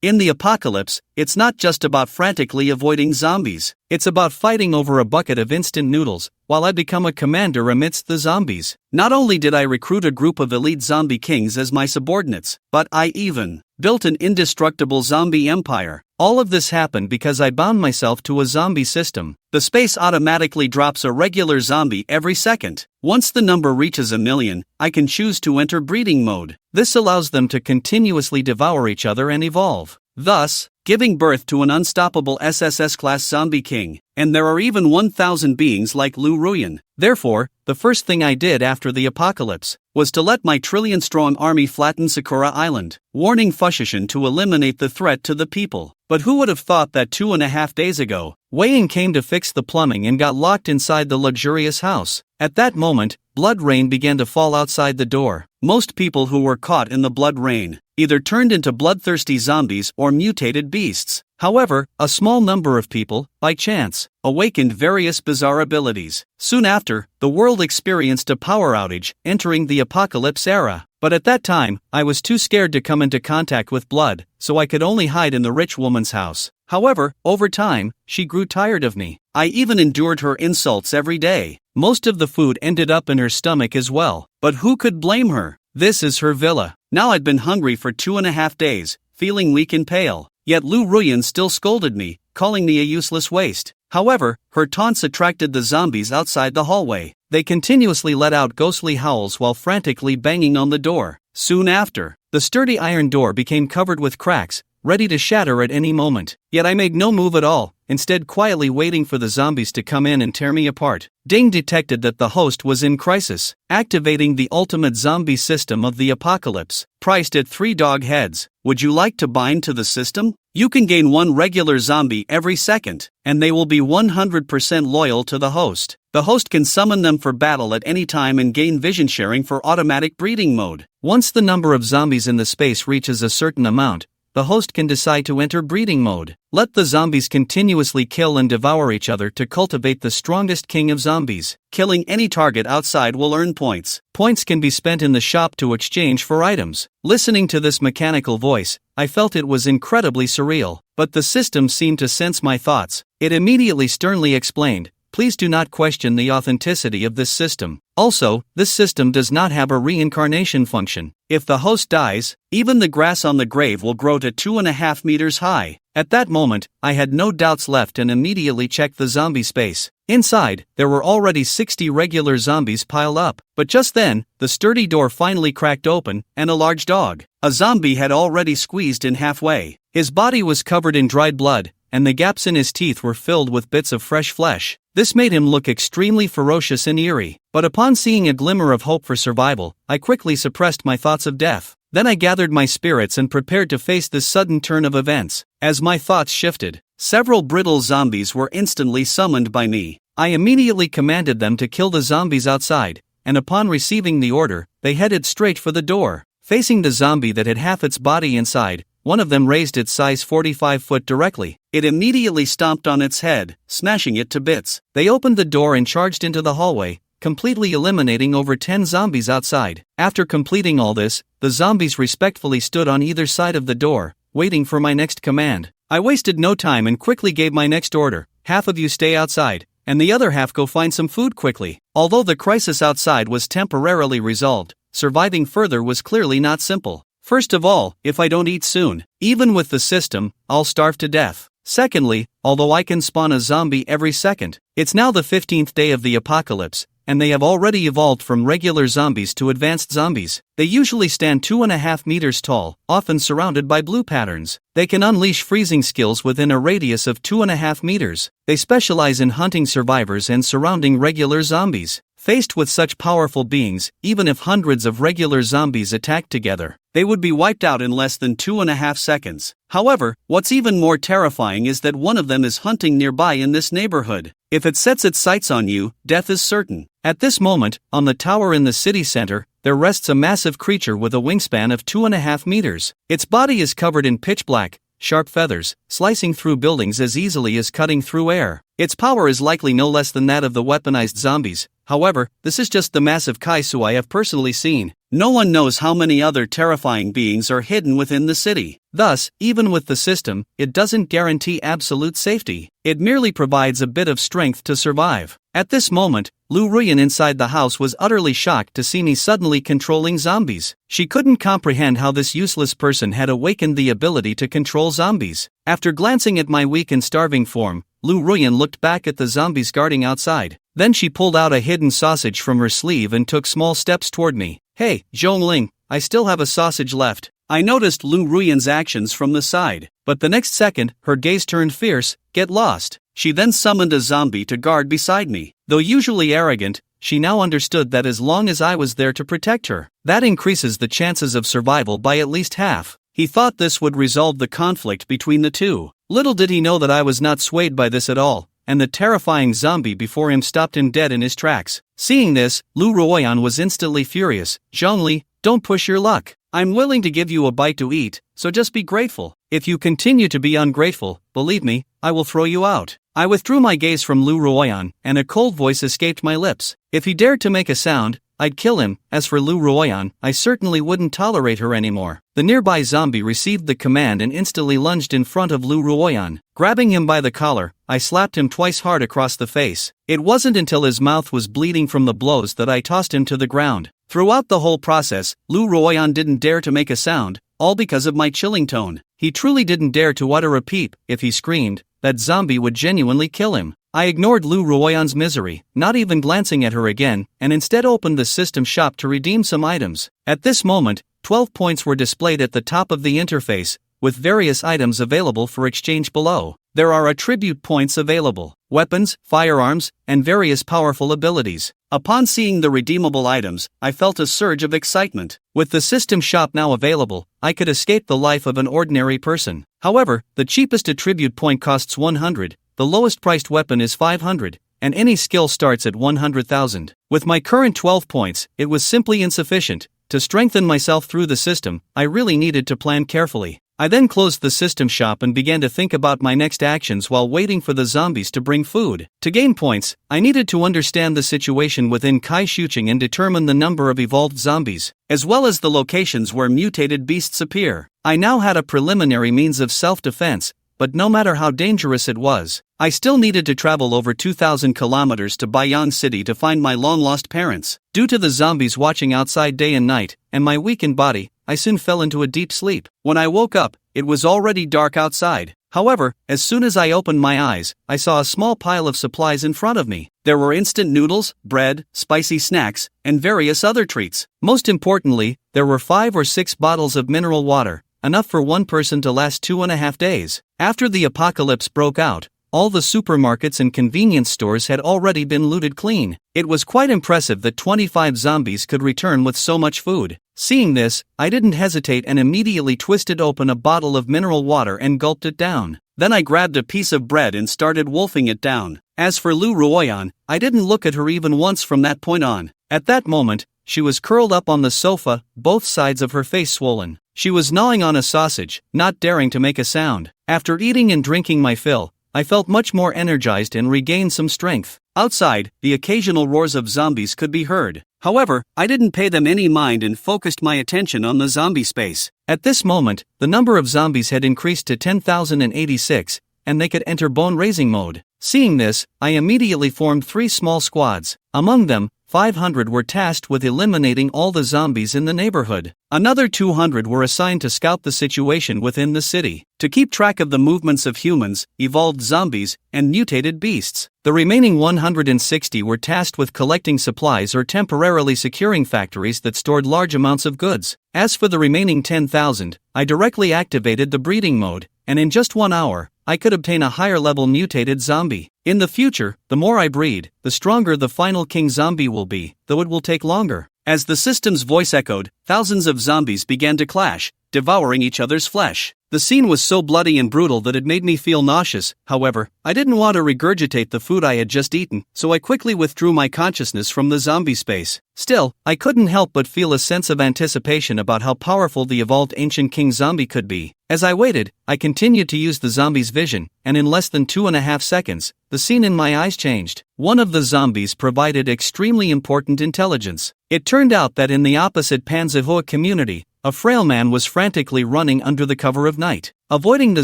In the apocalypse, it's not just about frantically avoiding zombies, it's about fighting over a bucket of instant noodles, while I become a commander amidst the zombies. Not only did I recruit a group of elite zombie kings as my subordinates, but I even built an indestructible zombie empire. All of this happened because I bound myself to a zombie system. The space automatically drops a regular zombie every second. Once the number reaches 1,000,000, I can choose to enter breeding mode. This allows them to continuously devour each other and evolve, thus giving birth to an unstoppable SSS-class zombie king. And there are even 1,000 beings like Lu Ruyan. Therefore, the first thing I did after the apocalypse was to let my trillion-strong army flatten Sakura Island, warning Fushigin to eliminate the threat to the people. But who would have thought that 2.5 days ago, Wei Ying came to fix the plumbing and got locked inside the luxurious house. At that moment, blood rain began to fall outside the door. Most people who were caught in the blood rain either turned into bloodthirsty zombies or mutated beasts. However, a small number of people, by chance, awakened various bizarre abilities. Soon after, the world experienced a power outage, entering the apocalypse era. But at that time, I was too scared to come into contact with blood, so I could only hide in the rich woman's house. However, over time, she grew tired of me. I even endured her insults every day. Most of the food ended up in her stomach as well. But who could blame her? This is her villa. Now I'd been hungry for 2.5 days, feeling weak and pale. Yet Lu Ruyan still scolded me, calling me a useless waste. However, her taunts attracted the zombies outside the hallway. They continuously let out ghostly howls while frantically banging on the door. Soon after, the sturdy iron door became covered with cracks, ready to shatter at any moment. Yet I made no move at all, instead quietly waiting for the zombies to come in and tear me apart. Ding detected that the host was in crisis, activating the ultimate zombie system of the apocalypse, priced at 3 dog heads. Would you like to bind to the system? You can gain 1 regular zombie every second, and they will be 100% loyal to the host. The host can summon them for battle at any time and gain vision sharing for automatic breeding mode. Once the number of zombies in the space reaches a certain amount, the host can decide to enter breeding mode. Let the zombies continuously kill and devour each other to cultivate the strongest king of zombies. Killing any target outside will earn points. Points can be spent in the shop to exchange for items. Listening to this mechanical voice, I felt it was incredibly surreal. But the system seemed to sense my thoughts. It immediately sternly explained, "Please do not question the authenticity of this system. Also, this system does not have a reincarnation function. If the host dies, even the grass on the grave will grow to 2.5 meters high." At that moment, I had no doubts left and immediately checked the zombie space. Inside, there were already 60 regular zombies piled up. But just then, the sturdy door finally cracked open, and a large dog, a zombie, had already squeezed in halfway. His body was covered in dried blood, and the gaps in his teeth were filled with bits of fresh flesh. This made him look extremely ferocious and eerie. But upon seeing a glimmer of hope for survival, I quickly suppressed my thoughts of death. Then I gathered my spirits and prepared to face this sudden turn of events. As my thoughts shifted, several brittle zombies were instantly summoned by me. I immediately commanded them to kill the zombies outside, and upon receiving the order, they headed straight for the door. Facing the zombie that had half its body inside, one of them raised its size 45 foot directly. It immediately stomped on its head, smashing it to bits. They opened the door and charged into the hallway, completely eliminating over 10 zombies outside. After completing all this, the zombies respectfully stood on either side of the door, waiting for my next command. I wasted no time and quickly gave my next order: "Half of you stay outside, and the other half go find some food quickly." Although the crisis outside was temporarily resolved, surviving further was clearly not simple. First of all, if I don't eat soon, even with the system, I'll starve to death. Secondly, although I can spawn a zombie every second, it's now the 15th day of the apocalypse, and they have already evolved from regular zombies to advanced zombies. They usually stand 2.5 meters tall, often surrounded by blue patterns. They can unleash freezing skills within a radius of 2.5 meters. They specialize in hunting survivors and surrounding regular zombies. Faced with such powerful beings, even if hundreds of regular zombies attacked together, they would be wiped out in less than 2.5 seconds. However, what's even more terrifying is that one of them is hunting nearby in this neighborhood. If it sets its sights on you, death is certain. At this moment, on the tower in the city center, there rests a massive creature with a wingspan of 2.5 meters. Its body is covered in pitch black, sharp feathers, slicing through buildings as easily as cutting through air. Its power is likely no less than that of the weaponized zombies. However, this is just the massive kaisu I have personally seen. No one knows how many other terrifying beings are hidden within the city. Thus, even with the system, it doesn't guarantee absolute safety. It merely provides a bit of strength to survive. At this moment, Lu Ruyan inside the house was utterly shocked to see me suddenly controlling zombies. She couldn't comprehend how this useless person had awakened the ability to control zombies. After glancing at my weak and starving form, Lu Ruyan looked back at the zombies guarding outside. Then she pulled out a hidden sausage from her sleeve and took small steps toward me. "Hey, Zhongling, I still have a sausage left." I noticed Lu Ruyan's actions from the side, but the next second, her gaze turned fierce. "Get lost." She then summoned a zombie to guard beside me. Though usually arrogant, she now understood that as long as I was there to protect her, that increases the chances of survival by at least half. He thought this would resolve the conflict between the two. Little did he know that I was not swayed by this at all, and the terrifying zombie before him stopped him dead in his tracks. Seeing this, Lu Ruoyan was instantly furious. "Zhongli, don't push your luck. I'm willing to give you a bite to eat, so just be grateful. If you continue to be ungrateful, believe me, I will throw you out." I withdrew my gaze from Lu Ruoyan, and a cold voice escaped my lips. If he dared to make a sound, I'd kill him. As for Lu Ruoyan, I certainly wouldn't tolerate her anymore. The nearby zombie received the command and instantly lunged in front of Lu Ruoyan. Grabbing him by the collar, I slapped him twice hard across the face. It wasn't until his mouth was bleeding from the blows that I tossed him to the ground. Throughout the whole process, Lu Ruoyan didn't dare to make a sound, all because of my chilling tone. He truly didn't dare to utter a peep. If he screamed, that zombie would genuinely kill him. I ignored Lu Ruoyan's misery, not even glancing at her again, and instead opened the system shop to redeem some items. At this moment, 12 points were displayed at the top of the interface, with various items available for exchange below. There are attribute points available, weapons, firearms, and various powerful abilities. Upon seeing the redeemable items, I felt a surge of excitement. With the system shop now available, I could escape the life of an ordinary person. However, the cheapest attribute point costs 100, the lowest priced weapon is 500, and any skill starts at 100,000. With my current 12 points, it was simply insufficient. To strengthen myself through the system, I really needed to plan carefully. I then closed the system shop and began to think about my next actions while waiting for the zombies to bring food. To gain points, I needed to understand the situation within Kai Shuching and determine the number of evolved zombies, as well as the locations where mutated beasts appear. I now had a preliminary means of self-defense, but no matter how dangerous it was, I still needed to travel over 2,000 kilometers to Baiyang City to find my long-lost parents. Due to the zombies watching outside day and night, and my weakened body, I soon fell into a deep sleep. When I woke up, it was already dark outside. However, as soon as I opened my eyes, I saw a small pile of supplies in front of me. There were instant noodles, bread, spicy snacks, and various other treats. Most importantly, there were 5 or 6 bottles of mineral water, enough for one person to last 2.5 days. After the apocalypse broke out, all the supermarkets and convenience stores had already been looted clean. It was quite impressive that 25 zombies could return with so much food. Seeing this, I didn't hesitate and immediately twisted open a bottle of mineral water and gulped it down. Then I grabbed a piece of bread and started wolfing it down. As for Lu Ruoyan, I didn't look at her even once from that point on. At that moment, she was curled up on the sofa, both sides of her face swollen. She was gnawing on a sausage, not daring to make a sound. After eating and drinking my fill, I felt much more energized and regained some strength. Outside, the occasional roars of zombies could be heard. However, I didn't pay them any mind and focused my attention on the zombie space. At this moment, the number of zombies had increased to 10,086, and they could enter bone-raising mode. Seeing this, I immediately formed 3 small squads. Among them, 500 were tasked with eliminating all the zombies in the neighborhood. Another 200 were assigned to scout the situation within the city, to keep track of the movements of humans, evolved zombies, and mutated beasts. The remaining 160 were tasked with collecting supplies or temporarily securing factories that stored large amounts of goods. As for the remaining 10,000, I directly activated the breeding mode, and in just 1 hour, I could obtain a higher-level mutated zombie. In the future, the more I breed, the stronger the final king zombie will be, though it will take longer. As the system's voice echoed, thousands of zombies began to clash, devouring each other's flesh. The scene was so bloody and brutal that it made me feel nauseous. However, I didn't want to regurgitate the food I had just eaten, so I quickly withdrew my consciousness from the zombie space. Still, I couldn't help but feel a sense of anticipation about how powerful the evolved ancient king zombie could be. As I waited, I continued to use the zombie's vision, and in less than 2.5 seconds, the scene in my eyes changed. One of the zombies provided extremely important intelligence. It turned out that in the opposite Panzerhua community, a frail man was frantically running under the cover of night. Avoiding the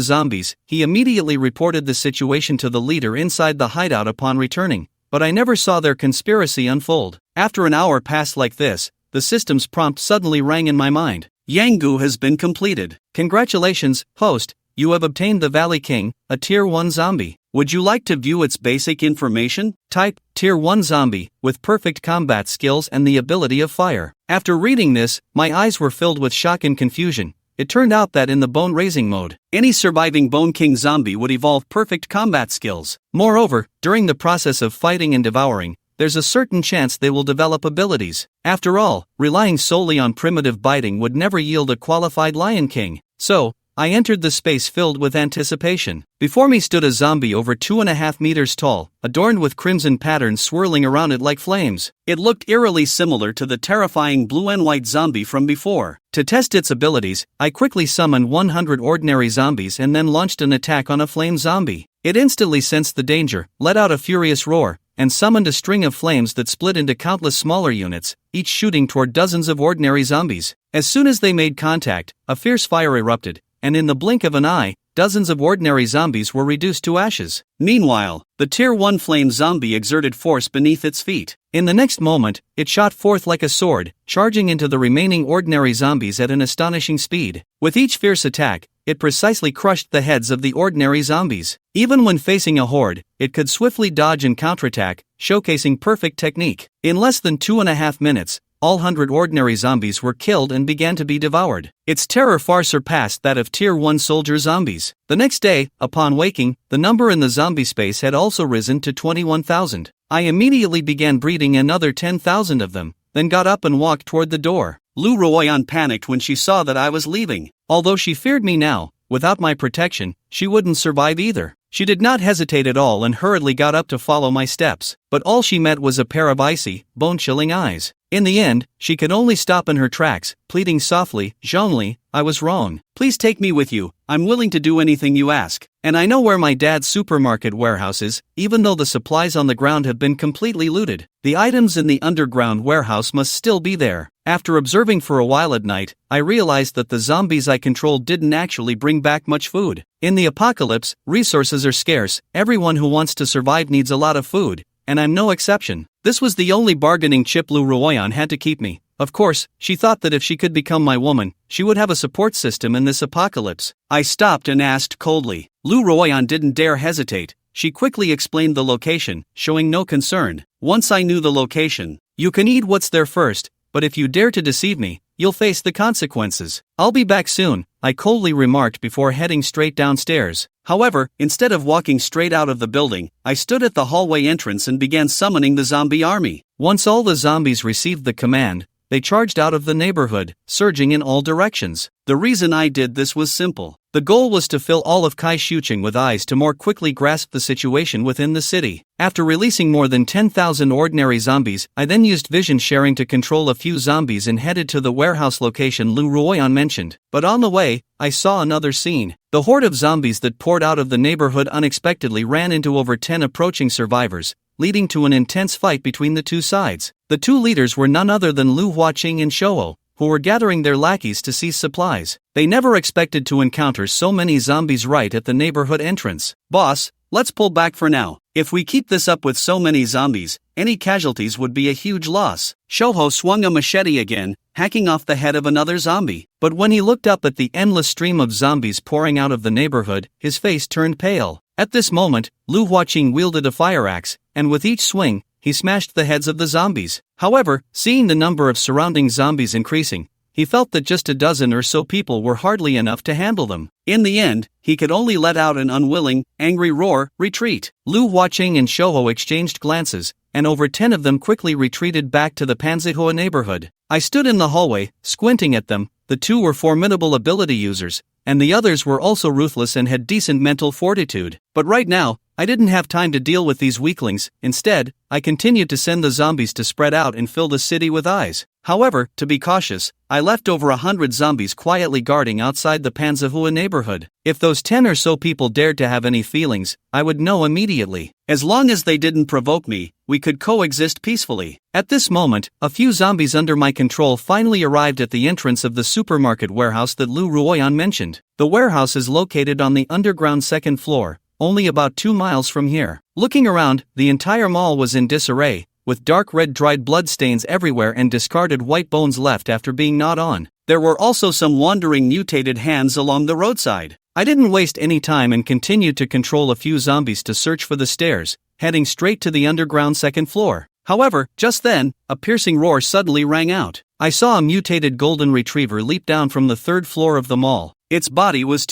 zombies, he immediately reported the situation to the leader inside the hideout upon returning, but I never saw their conspiracy unfold. After an hour passed like this, the system's prompt suddenly rang in my mind. Yanggu has been completed. Congratulations, host, you have obtained the Valley King, a Tier 1 zombie. Would you like to view its basic information? Type, Tier 1 zombie, with perfect combat skills and the ability of fire. After reading this, my eyes were filled with shock and confusion. It turned out that in the bone-raising mode, any surviving Bone King zombie would evolve perfect combat skills. Moreover, during the process of fighting and devouring, there's a certain chance they will develop abilities. After all, relying solely on primitive biting would never yield a qualified Lion King. So, I entered the space filled with anticipation. Before me stood a zombie over 2.5 meters tall, adorned with crimson patterns swirling around it like flames. It looked eerily similar to the terrifying blue and white zombie from before. To test its abilities, I quickly summoned 100 ordinary zombies and then launched an attack on a flame zombie. It instantly sensed the danger, let out a furious roar, and summoned a string of flames that split into countless smaller units, each shooting toward dozens of ordinary zombies. As soon as they made contact, a fierce fire erupted, and in the blink of an eye, dozens of ordinary zombies were reduced to ashes. Meanwhile, the Tier 1 flame zombie exerted force beneath its feet. In the next moment, it shot forth like a sword, charging into the remaining ordinary zombies at an astonishing speed. With each fierce attack, it precisely crushed the heads of the ordinary zombies. Even when facing a horde, it could swiftly dodge and counterattack, showcasing perfect technique. In less than 2.5 minutes, all 100 ordinary zombies were killed and began to be devoured. Its terror far surpassed that of Tier 1 soldier zombies. The next day, upon waking, the number in the zombie space had also risen to 21,000. I immediately began breeding another 10,000 of them, then got up and walked toward the door. Lu Ruoyan panicked when she saw that I was leaving. Although she feared me now, without my protection, she wouldn't survive either. She did not hesitate at all and hurriedly got up to follow my steps, but all she met was a pair of icy, bone-chilling eyes. In the end, she could only stop in her tracks, pleading softly, "Zhongli, I was wrong. Please take me with you, I'm willing to do anything you ask. And I know where my dad's supermarket warehouse is, even though the supplies on the ground have been completely looted. The items in the underground warehouse must still be there." After observing for a while at night, I realized that the zombies I controlled didn't actually bring back much food. In the apocalypse, resources are scarce, everyone who wants to survive needs a lot of food, and I'm no exception. This was the only bargaining chip Lu Ruoyan had to keep me. Of course, she thought that if she could become my woman, she would have a support system in this apocalypse. I stopped and asked coldly. Lu Ruoyan didn't dare hesitate. She quickly explained the location, showing no concern. Once I knew the location, "You can eat what's there first, but if you dare to deceive me, you'll face the consequences." "I'll be back soon," I coldly remarked before heading straight downstairs. However, instead of walking straight out of the building, I stood at the hallway entrance and began summoning the zombie army. Once all the zombies received the command, they charged out of the neighborhood, surging in all directions. The reason I did this was simple. The goal was to fill all of Kaishucheng with eyes to more quickly grasp the situation within the city. After releasing more than 10,000 ordinary zombies, I then used vision sharing to control a few zombies and headed to the warehouse location Lu Ruoyan mentioned. But on the way, I saw another scene. The horde of zombies that poured out of the neighborhood unexpectedly ran into over 10 approaching survivors, leading to an intense fight between the two sides. The two leaders were none other than Lu Huaqing and Shouo, who were gathering their lackeys to seize supplies. They never expected to encounter so many zombies right at the neighborhood entrance. "Boss, let's pull back for now. If we keep this up with so many zombies, any casualties would be a huge loss." Shouho swung a machete again, hacking off the head of another zombie. But when he looked up at the endless stream of zombies pouring out of the neighborhood, his face turned pale. At this moment, Lu Huaqing wielded a fire axe, and with each swing, he smashed the heads of the zombies. However, seeing the number of surrounding zombies increasing, he felt that just a dozen or so people were hardly enough to handle them. In the end, he could only let out an unwilling, angry roar, "Retreat!" Lu Huaqing and Shouho exchanged glances, and over 10 of them quickly retreated back to the Panzerhua neighborhood. I stood in the hallway, squinting at them. The two were formidable ability users, and the others were also ruthless and had decent mental fortitude. But right now, I didn't have time to deal with these weaklings. Instead, I continued to send the zombies to spread out and fill the city with eyes. However, to be cautious, I left over 100 zombies quietly guarding outside the Panzerhua neighborhood. If those 10 or so people dared to have any feelings, I would know immediately. As long as they didn't provoke me, we could coexist peacefully. At this moment, a few zombies under my control finally arrived at the entrance of the supermarket warehouse that Lu Ruoyan mentioned. The warehouse is located on the underground second floor, only about 2 miles from here. Looking around, the entire mall was in disarray, with dark red dried blood stains everywhere and discarded white bones left after being gnawed on. There were also some wandering mutated hands along the roadside. I didn't waste any time and continued to control a few zombies to search for the stairs, heading straight to the underground second floor. However, just then, a piercing roar suddenly rang out. I saw a mutated golden retriever leap down from the third floor of the mall. Its body was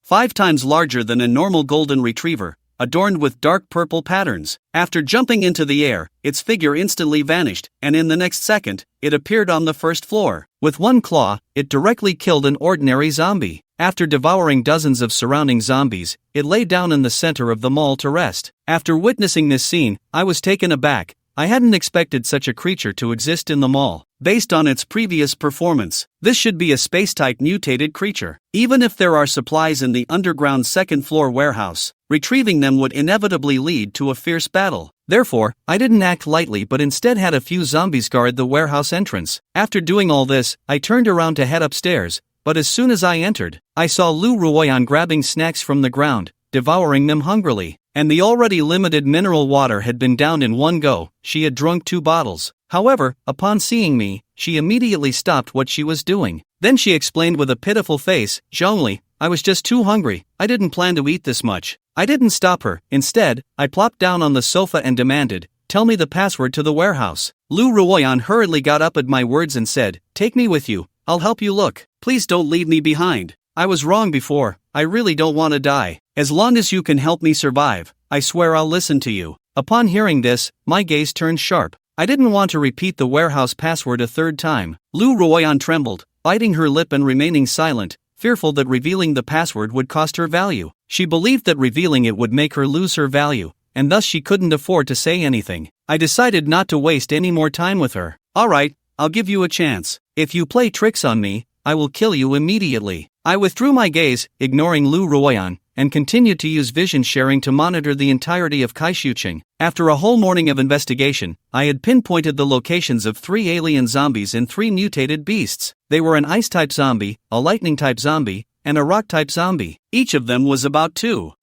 5 times larger than a normal golden retriever, adorned with dark purple patterns. After jumping into the air, its figure instantly vanished, and in the next second, it appeared on the first floor. With one claw, it directly killed an ordinary zombie. After devouring dozens of surrounding zombies, it lay down in the center of the mall to rest. After witnessing this scene, I was taken aback. I hadn't expected such a creature to exist in the mall. Based on its previous performance, this should be a space-type mutated creature. Even if there are supplies in the underground second-floor warehouse, retrieving them would inevitably lead to a fierce battle. Therefore, I didn't act lightly but instead had a few zombies guard the warehouse entrance. After doing all this, I turned around to head upstairs, but as soon as I entered, I saw Lu Ruoyan grabbing snacks from the ground, devouring them hungrily. And the already limited mineral water had been downed in one go. She had drunk 2 bottles. However, upon seeing me, she immediately stopped what she was doing. Then she explained with a pitiful face, "Zhongli, I was just too hungry. I didn't plan to eat this much." I didn't stop her. Instead, I plopped down on the sofa and demanded, "Tell me the password to the warehouse." Lu Ruoyan hurriedly got up at my words and said, "Take me with you. I'll help you look. Please don't leave me behind. I was wrong before. I really don't want to die. As long as you can help me survive, I swear I'll listen to you." Upon hearing this, my gaze turned sharp. I didn't want to repeat the warehouse password a third time. Lu Ruoyan trembled, biting her lip and remaining silent, fearful that revealing the password would cost her value. She believed that revealing it would make her lose her value, and thus she couldn't afford to say anything. I decided not to waste any more time with her. "Alright, I'll give you a chance. If you play tricks on me, I will kill you immediately." I withdrew my gaze, ignoring Lu Ruoyan, and continued to use vision sharing to monitor the entirety of Kaishuqing. After a whole morning of investigation, I had pinpointed the locations of 3 alien zombies and 3 mutated beasts. They were an ice-type zombie, a lightning-type zombie, and a rock-type zombie. Each of them was about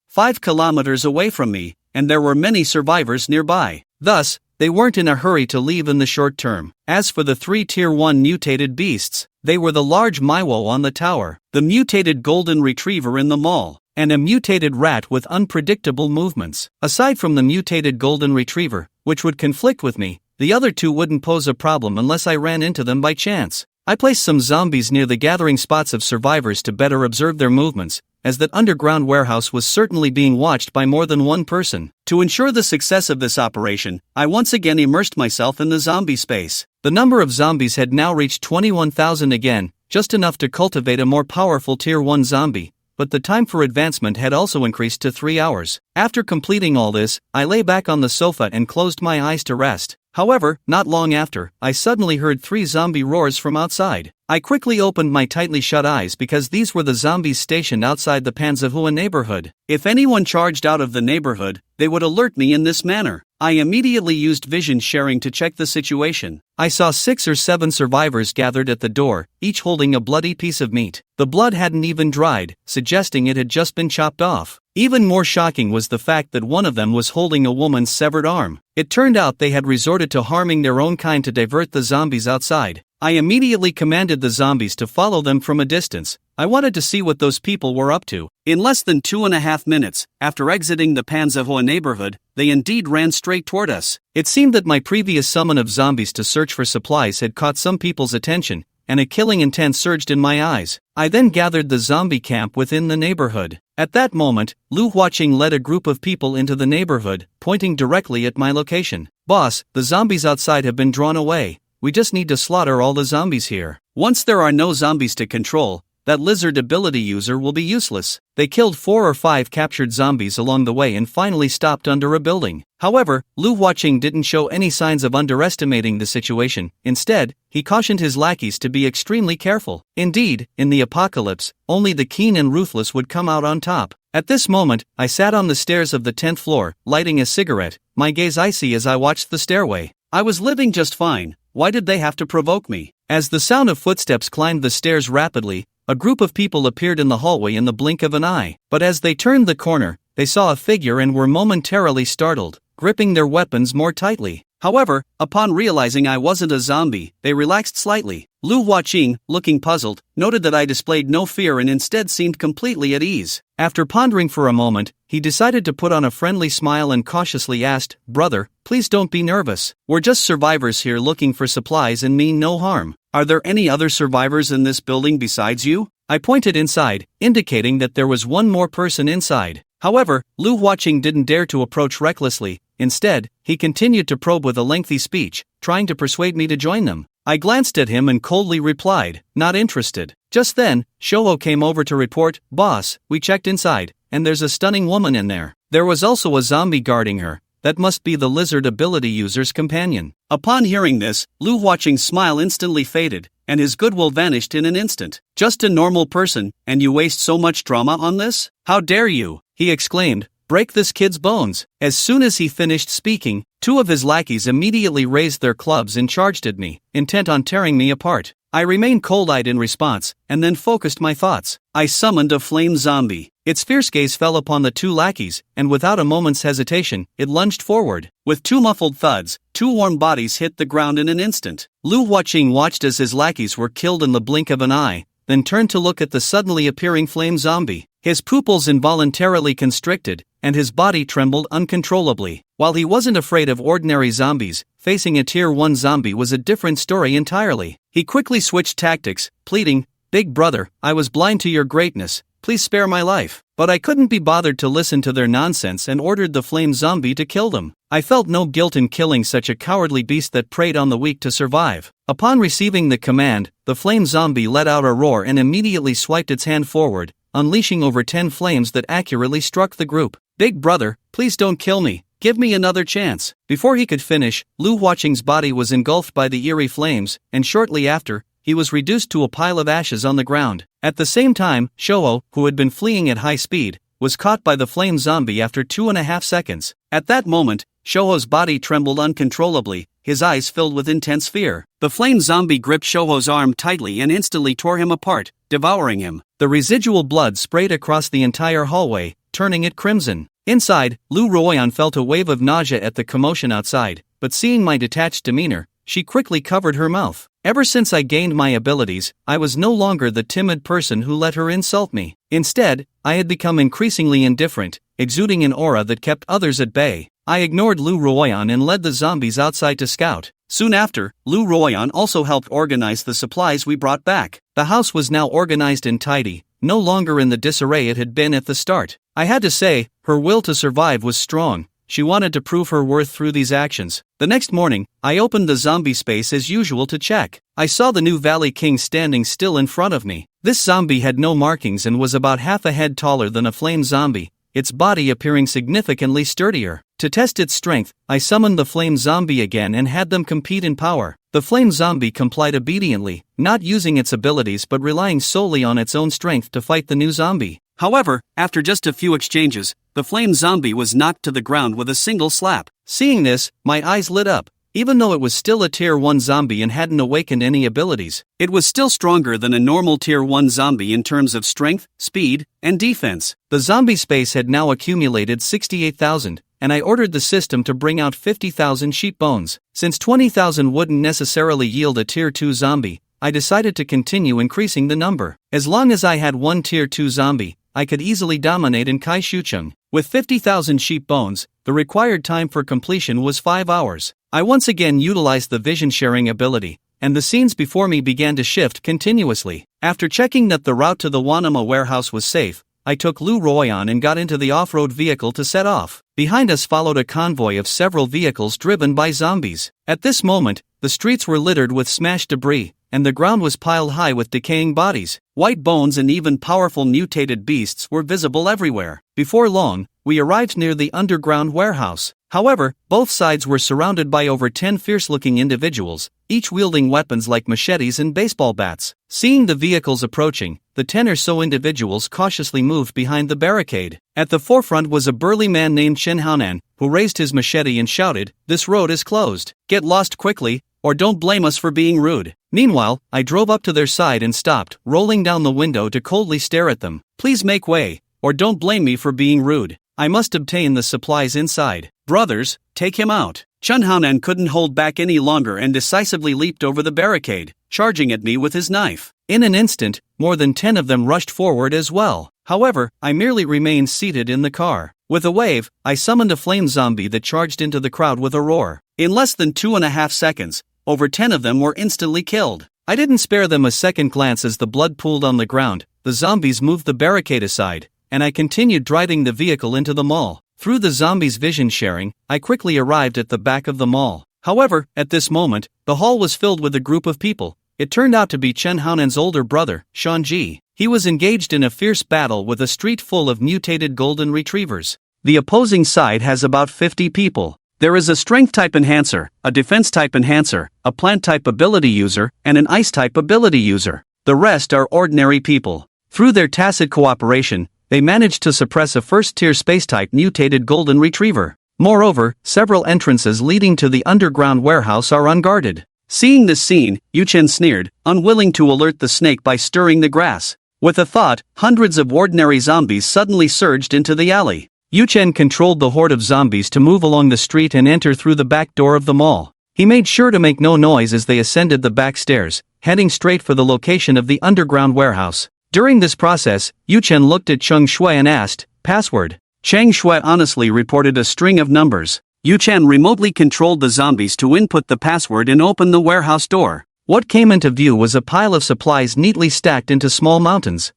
5 kilometers away from me, and there were many survivors nearby. Thus, they weren't in a hurry to leave in the short term. As for the 3 Tier 1 mutated beasts, they were the large Maiwo on the tower, the mutated golden retriever in the mall, and a mutated rat with unpredictable movements. Aside from the mutated golden retriever, which would conflict with me, the other 2 wouldn't pose a problem unless I ran into them by chance. I placed some zombies near the gathering spots of survivors to better observe their movements, as that underground warehouse was certainly being watched by more than one person. To ensure the success of this operation, I once again immersed myself in the zombie space. The number of zombies had now reached 21,000 again, just enough to cultivate a more powerful Tier 1 zombie, but the time for advancement had also increased to 3 hours. After completing all this, I lay back on the sofa and closed my eyes to rest. However, not long after, I suddenly heard 3 zombie roars from outside. I quickly opened my tightly shut eyes because these were the zombies stationed outside the Panzerhua neighborhood. If anyone charged out of the neighborhood, they would alert me in this manner. I immediately used vision sharing to check the situation. I saw 6 or 7 survivors gathered at the door, each holding a bloody piece of meat. The blood hadn't even dried, suggesting it had just been chopped off. Even more shocking was the fact that one of them was holding a woman's severed arm. It turned out they had resorted to harming their own kind to divert the zombies outside. I immediately commanded the zombies to follow them from a distance. I wanted to see what those people were up to. In less than 2.5 minutes, after exiting the Panzerhua neighborhood, they indeed ran straight toward us. It seemed that my previous summon of zombies to search for supplies had caught some people's attention, and a killing intent surged in my eyes. I then gathered the zombie camp within the neighborhood. At that moment, Lu Huaqing led a group of people into the neighborhood, pointing directly at my location. "Boss, the zombies outside have been drawn away. we just need to slaughter all the zombies here. Once there are no zombies to control, that lizard ability user will be useless. They killed 4 or 5 captured zombies along the way and finally stopped under a building. However, Lu Huaqing didn't show any signs of underestimating the situation. Instead, he cautioned his lackeys to be extremely careful. Indeed, in the apocalypse, only the keen and ruthless would come out on top. At this moment, I sat on the stairs of the 10th floor, lighting a cigarette, my gaze icy as I watched the stairway. I was living just fine. Why did they have to provoke me? As the sound of footsteps climbed the stairs rapidly, a group of people appeared in the hallway in the blink of an eye. But as they turned the corner, they saw a figure and were momentarily startled, gripping their weapons more tightly. However, upon realizing I wasn't a zombie, they relaxed slightly. Lu Huaqing, looking puzzled, noted that I displayed no fear and instead seemed completely at ease. After pondering for a moment, he decided to put on a friendly smile and cautiously asked, "Brother, please don't be nervous. We're just survivors here looking for supplies and mean no harm. Are there any other survivors in this building besides you?" I pointed inside, indicating that there was one more person inside. However, Lu Huaqing didn't dare to approach recklessly. Instead, he continued to probe with a lengthy speech, trying to persuade me to join them. I glanced at him and coldly replied, "Not interested." Just then, Shoho came over to report, "Boss, we checked inside, and there's a stunning woman in there. There was also a zombie guarding her. That must be the lizard ability user's companion." Upon hearing this, Lu Huaqing's smile instantly faded, and his goodwill vanished in an instant. "Just a normal person, and you waste so much drama on this? How dare you!" he exclaimed. "Break this kid's bones." As soon as he finished speaking, 2 of his lackeys immediately raised their clubs and charged at me, intent on tearing me apart. I remained cold-eyed in response, and then focused my thoughts. I summoned a flame zombie. Its fierce gaze fell upon the 2 lackeys, and without a moment's hesitation, it lunged forward. With 2 muffled thuds, 2 warm bodies hit the ground in an instant. Lu Huaqing watched as his lackeys were killed in the blink of an eye, then turned to look at the suddenly appearing flame zombie. His pupils involuntarily constricted, and his body trembled uncontrollably. While he wasn't afraid of ordinary zombies, facing a Tier 1 zombie was a different story entirely. He quickly switched tactics, pleading, "Big brother, I was blind to your greatness. Please spare my life." But I couldn't be bothered to listen to their nonsense and ordered the flame zombie to kill them. I felt no guilt in killing such a cowardly beast that preyed on the weak to survive. Upon receiving the command, the flame zombie let out a roar and immediately swiped its hand forward, unleashing over 10 flames that accurately struck the group. "Big brother, please don't kill me. Give me another chance." Before he could finish, Lu Huaqing's body was engulfed by the eerie flames, and shortly after, he was reduced to a pile of ashes on the ground. At the same time, Shoho, who had been fleeing at high speed, was caught by the flame zombie after 2.5 seconds. At that moment, Shoho's body trembled uncontrollably, his eyes filled with intense fear. The flame zombie gripped Shoho's arm tightly and instantly tore him apart, devouring him. The residual blood sprayed across the entire hallway, turning it crimson. Inside, Lu Ruoyan felt a wave of nausea at the commotion outside, but seeing my detached demeanor, she quickly covered her mouth. Ever since I gained my abilities, I was no longer the timid person who let her insult me. Instead, I had become increasingly indifferent, exuding an aura that kept others at bay. I ignored Lu Ruoyan and led the zombies outside to scout. Soon after, Lu Ruoyan also helped organize the supplies we brought back. The house was now organized and tidy, no longer in the disarray it had been at the start. I had to say, her will to survive was strong. She wanted to prove her worth through these actions. The next morning, I opened the zombie space as usual to check. I saw the new Valley King standing still in front of me. This zombie had no markings and was about half a head taller than a flame zombie, its body appearing significantly sturdier. To test its strength, I summoned the flame zombie again and had them compete in power. The flame zombie complied obediently, not using its abilities but relying solely on its own strength to fight the new zombie. However, after just a few exchanges, the flame zombie was knocked to the ground with a single slap. Seeing this, my eyes lit up. Even though it was still a Tier 1 zombie and hadn't awakened any abilities, it was still stronger than a normal Tier 1 zombie in terms of strength, speed, and defense. The zombie space had now accumulated 68,000, and I ordered the system to bring out 50,000 sheep bones. Since 20,000 wouldn't necessarily yield a Tier 2 zombie, I decided to continue increasing the number. As long as I had one Tier 2 zombie, I could easily dominate in Kai Shucheng. With 50,000 sheep bones, the required time for completion was 5 hours. I once again utilized the vision sharing ability, and the scenes before me began to shift continuously. After checking that the route to the Wanama warehouse was safe, I took Lu Ruoyan and got into the off-road vehicle to set off. Behind us followed a convoy of several vehicles driven by zombies. At this moment, The streets were littered with smashed debris, and the ground was piled high with decaying bodies. White bones and even powerful mutated beasts were visible everywhere. Before long, we arrived near the underground warehouse. However, both sides were surrounded by over 10 fierce-looking individuals, each wielding weapons like machetes and baseball bats. Seeing the vehicles approaching, the 10 or so individuals cautiously moved behind the barricade. At the forefront was a burly man named Chen Haonan, who raised his machete and shouted, "This road is closed. Get lost quickly, or don't blame us for being rude." Meanwhile, I drove up to their side and stopped, rolling down the window to coldly stare at them. "Please make way, or don't blame me for being rude. I must obtain the supplies inside." "Brothers, take him out." Chen Haonan couldn't hold back any longer and decisively leaped over the barricade, charging at me with his knife. In an instant, more than 10 of them rushed forward as well. However, I merely remained seated in the car. With a wave, I summoned a flame zombie that charged into the crowd with a roar. In less than 2.5 seconds, over 10 of them were instantly killed. I didn't spare them a second glance as the blood pooled on the ground. The zombies moved the barricade aside, and I continued driving the vehicle into the mall. Through the zombies' vision sharing, I quickly arrived at the back of the mall. However, at this moment, the hall was filled with a group of people. It turned out to be Chen Haonan's older brother, Shanji. He was engaged in a fierce battle with a street full of mutated golden retrievers. The opposing side has about 50 people. There is a strength-type enhancer, a defense-type enhancer, a plant-type ability user, and an ice-type ability user. The rest are ordinary people. Through their tacit cooperation, they managed to suppress a first-tier space-type mutated golden retriever. Moreover, several entrances leading to the underground warehouse are unguarded. Seeing this scene, Yuchen sneered, unwilling to alert the snake by stirring the grass. With a thought, hundreds of ordinary zombies suddenly surged into the alley. Yuchen controlled the horde of zombies to move along the street and enter through the back door of the mall. He made sure to make no noise as they ascended the back stairs, heading straight for the location of the underground warehouse. During this process, Yuchen looked at Cheng Shui and asked, "Password?" Cheng Shui honestly reported a string of numbers. Yuchen remotely controlled the zombies to input the password and open the warehouse door. What came into view was a pile of supplies neatly stacked into small mountains.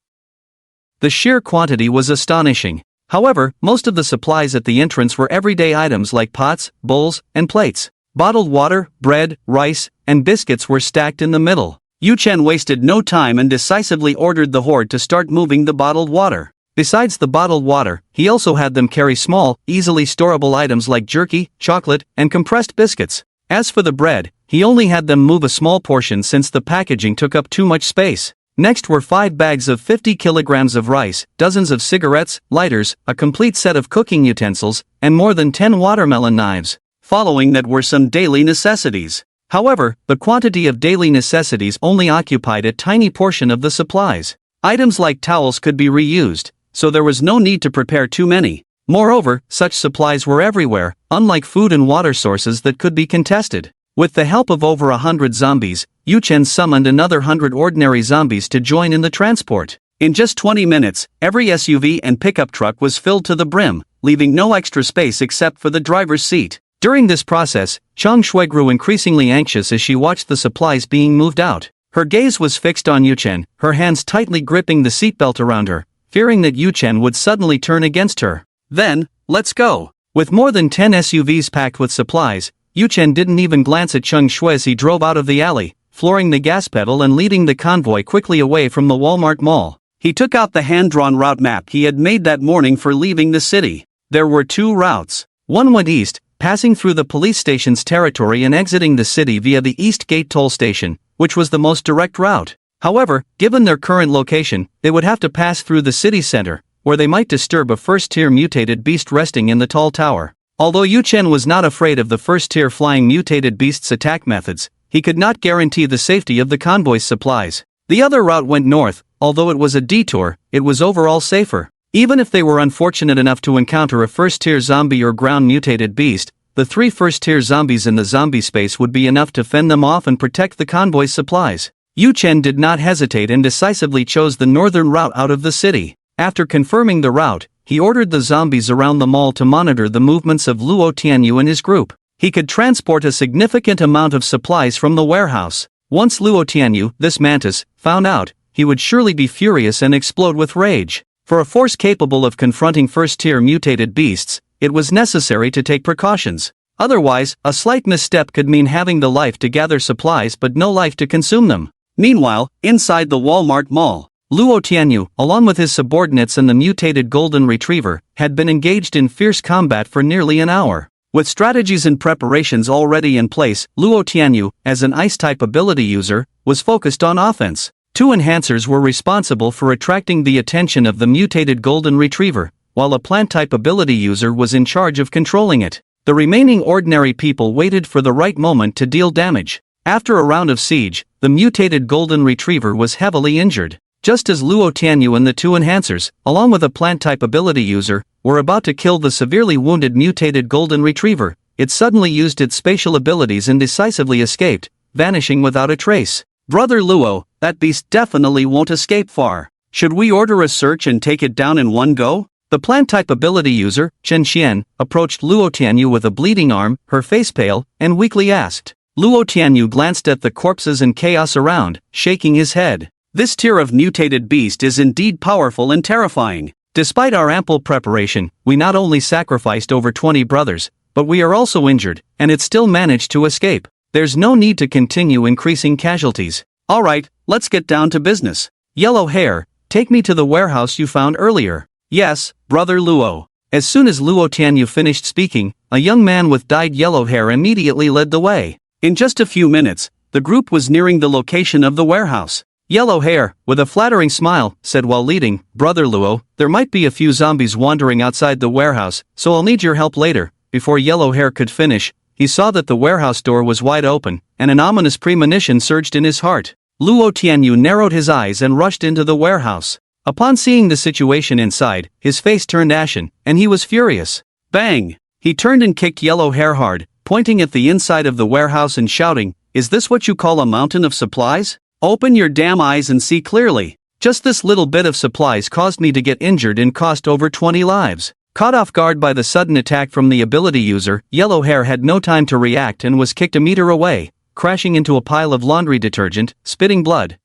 The sheer quantity was astonishing. However, most of the supplies at the entrance were everyday items like pots, bowls, and plates. Bottled water, bread, rice, and biscuits were stacked in the middle. Yuchen wasted no time and decisively ordered the horde to start moving the bottled water. Besides the bottled water, he also had them carry small, easily storable items like jerky, chocolate, and compressed biscuits. As for the bread, he only had them move a small portion since the packaging took up too much space. Next were 5 bags of 50 kilograms of rice, dozens of cigarettes, lighters, a complete set of cooking utensils, and more than 10 watermelon knives. Following that were some daily necessities. However, the quantity of daily necessities only occupied a tiny portion of the supplies. Items like towels could be reused, so there was no need to prepare too many. Moreover, such supplies were everywhere, unlike food and water sources that could be contested. With the help of over 100 zombies, Yuchen summoned another 100 ordinary zombies to join in the transport. In just 20 minutes, every SUV and pickup truck was filled to the brim, leaving no extra space except for the driver's seat. During this process, Cheng Shui grew increasingly anxious as she watched the supplies being moved out. Her gaze was fixed on Yuchen, her hands tightly gripping the seatbelt around her, fearing that Yuchen would suddenly turn against her. Then, let's go. With more than 10 SUVs packed with supplies, Yuchen didn't even glance at Cheng Shui as he drove out of the alley, flooring the gas pedal and leading the convoy quickly away from the Walmart mall. He took out the hand-drawn route map he had made that morning for leaving the city. There were 2 routes. One went east, passing through the police station's territory and exiting the city via the East Gate toll station, which was the most direct route. However, given their current location, they would have to pass through the city center, where they might disturb a first-tier mutated beast resting in the tall tower. Although Yuchen was not afraid of the first-tier flying mutated beast's attack methods, he could not guarantee the safety of the convoy's supplies. The other route went north. Although it was a detour, it was overall safer. Even if they were unfortunate enough to encounter a first-tier zombie or ground mutated beast, the 3 first-tier zombies in the zombie space would be enough to fend them off and protect the convoy's supplies. Yuchen did not hesitate and decisively chose the northern route out of the city. After confirming the route, he ordered the zombies around the mall to monitor the movements of Luo Tianyu and his group. He could transport a significant amount of supplies from the warehouse. Once Luo Tianyu, this mantis, found out, he would surely be furious and explode with rage. For a force capable of confronting first-tier mutated beasts, it was necessary to take precautions. Otherwise, a slight misstep could mean having the life to gather supplies but no life to consume them. Meanwhile, inside the Walmart mall, Luo Tianyu, along with his subordinates and the mutated golden retriever, had been engaged in fierce combat for nearly an hour. With strategies and preparations already in place, Luo Tianyu, as an ice-type ability user, was focused on offense. Two enhancers were responsible for attracting the attention of the mutated golden retriever, while a plant-type ability user was in charge of controlling it. The remaining ordinary people waited for the right moment to deal damage. After a round of siege, the mutated golden retriever was heavily injured. Just as Luo Tianyu and the two enhancers, along with a plant-type ability user, were about to kill the severely wounded mutated golden retriever, it suddenly used its spatial abilities and decisively escaped, vanishing without a trace. Brother Luo, that beast definitely won't escape far. Should we order a search and take it down in one go? The plant-type ability user, Chen Xian, approached Luo Tianyu with a bleeding arm, her face pale, and weakly asked. Luo Tianyu glanced at the corpses and chaos around, shaking his head. This tier of mutated beast is indeed powerful and terrifying. Despite our ample preparation, we not only sacrificed over 20 brothers, but we are also injured, and it still managed to escape. There's no need to continue increasing casualties. Alright, let's get down to business. Yellow hair, take me to the warehouse you found earlier. Yes, Brother Luo. As soon as Luo Tianyu finished speaking, a young man with dyed yellow hair immediately led the way. In just a few minutes, the group was nearing the location of the warehouse. Yellow hair, with a flattering smile, said while leading, Brother Luo, there might be a few zombies wandering outside the warehouse, so I'll need your help later. Before Yellow hair could finish, he saw that the warehouse door was wide open, and an ominous premonition surged in his heart. Luo Tianyu narrowed his eyes and rushed into the warehouse. Upon seeing the situation inside, his face turned ashen, and he was furious. Bang! He turned and kicked Yellow hair hard, pointing at the inside of the warehouse and shouting, "Is this what you call a mountain of supplies? Open your damn eyes and see clearly. Just this little bit of supplies caused me to get injured and cost over 20 lives." Caught off guard by the sudden attack from the ability user, Yellow hair had no time to react and was kicked a meter away, crashing into a pile of laundry detergent, spitting blood.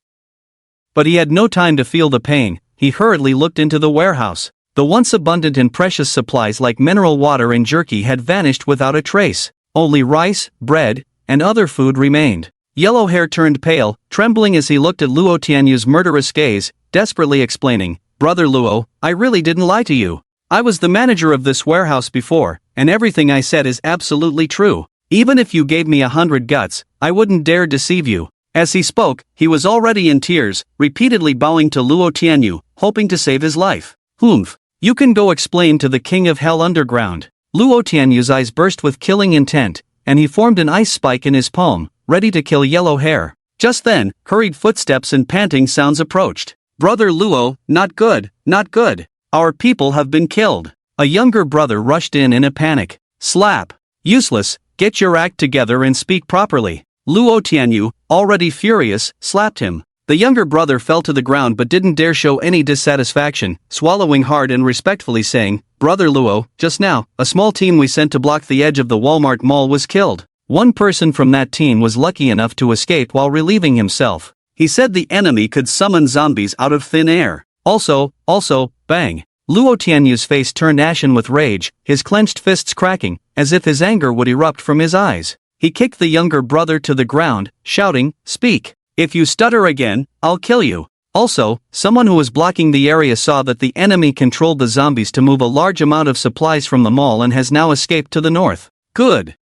But he had no time to feel the pain. He hurriedly looked into the warehouse. The once abundant and precious supplies like mineral water and jerky had vanished without a trace. Only rice, bread, and other food remained. Yellow hair turned pale, trembling as he looked at Luo Tianyu's murderous gaze, desperately explaining, "Brother Luo, I really didn't lie to you. I was the manager of this warehouse before, and everything I said is absolutely true. Even if you gave me 100 guts, I wouldn't dare deceive you." As he spoke, he was already in tears, repeatedly bowing to Luo Tianyu, hoping to save his life. "Humph. You can go explain to the King of Hell Underground." Luo Tianyu's eyes burst with killing intent, and he formed an ice spike in his palm, ready to kill Yellow hair. Just then, hurried footsteps and panting sounds approached. "Brother Luo, not good, not good. Our people have been killed." A younger brother rushed in a panic. Slap. "Useless, get your act together and speak properly." Luo Tianyu, already furious, slapped him. The younger brother fell to the ground but didn't dare show any dissatisfaction, swallowing hard and respectfully saying, "Brother Luo, just now, a small team we sent to block the edge of the Walmart mall was killed. One person from that team was lucky enough to escape while relieving himself. He said the enemy could summon zombies out of thin air. Also, bang." Luo Tianyu's face turned ashen with rage, his clenched fists cracking, as if his anger would erupt from his eyes. He kicked the younger brother to the ground, shouting, "Speak. If you stutter again, I'll kill you." Also, someone who was blocking the area saw that the enemy controlled the zombies to move a large amount of supplies from the mall and has now escaped to the north. Good.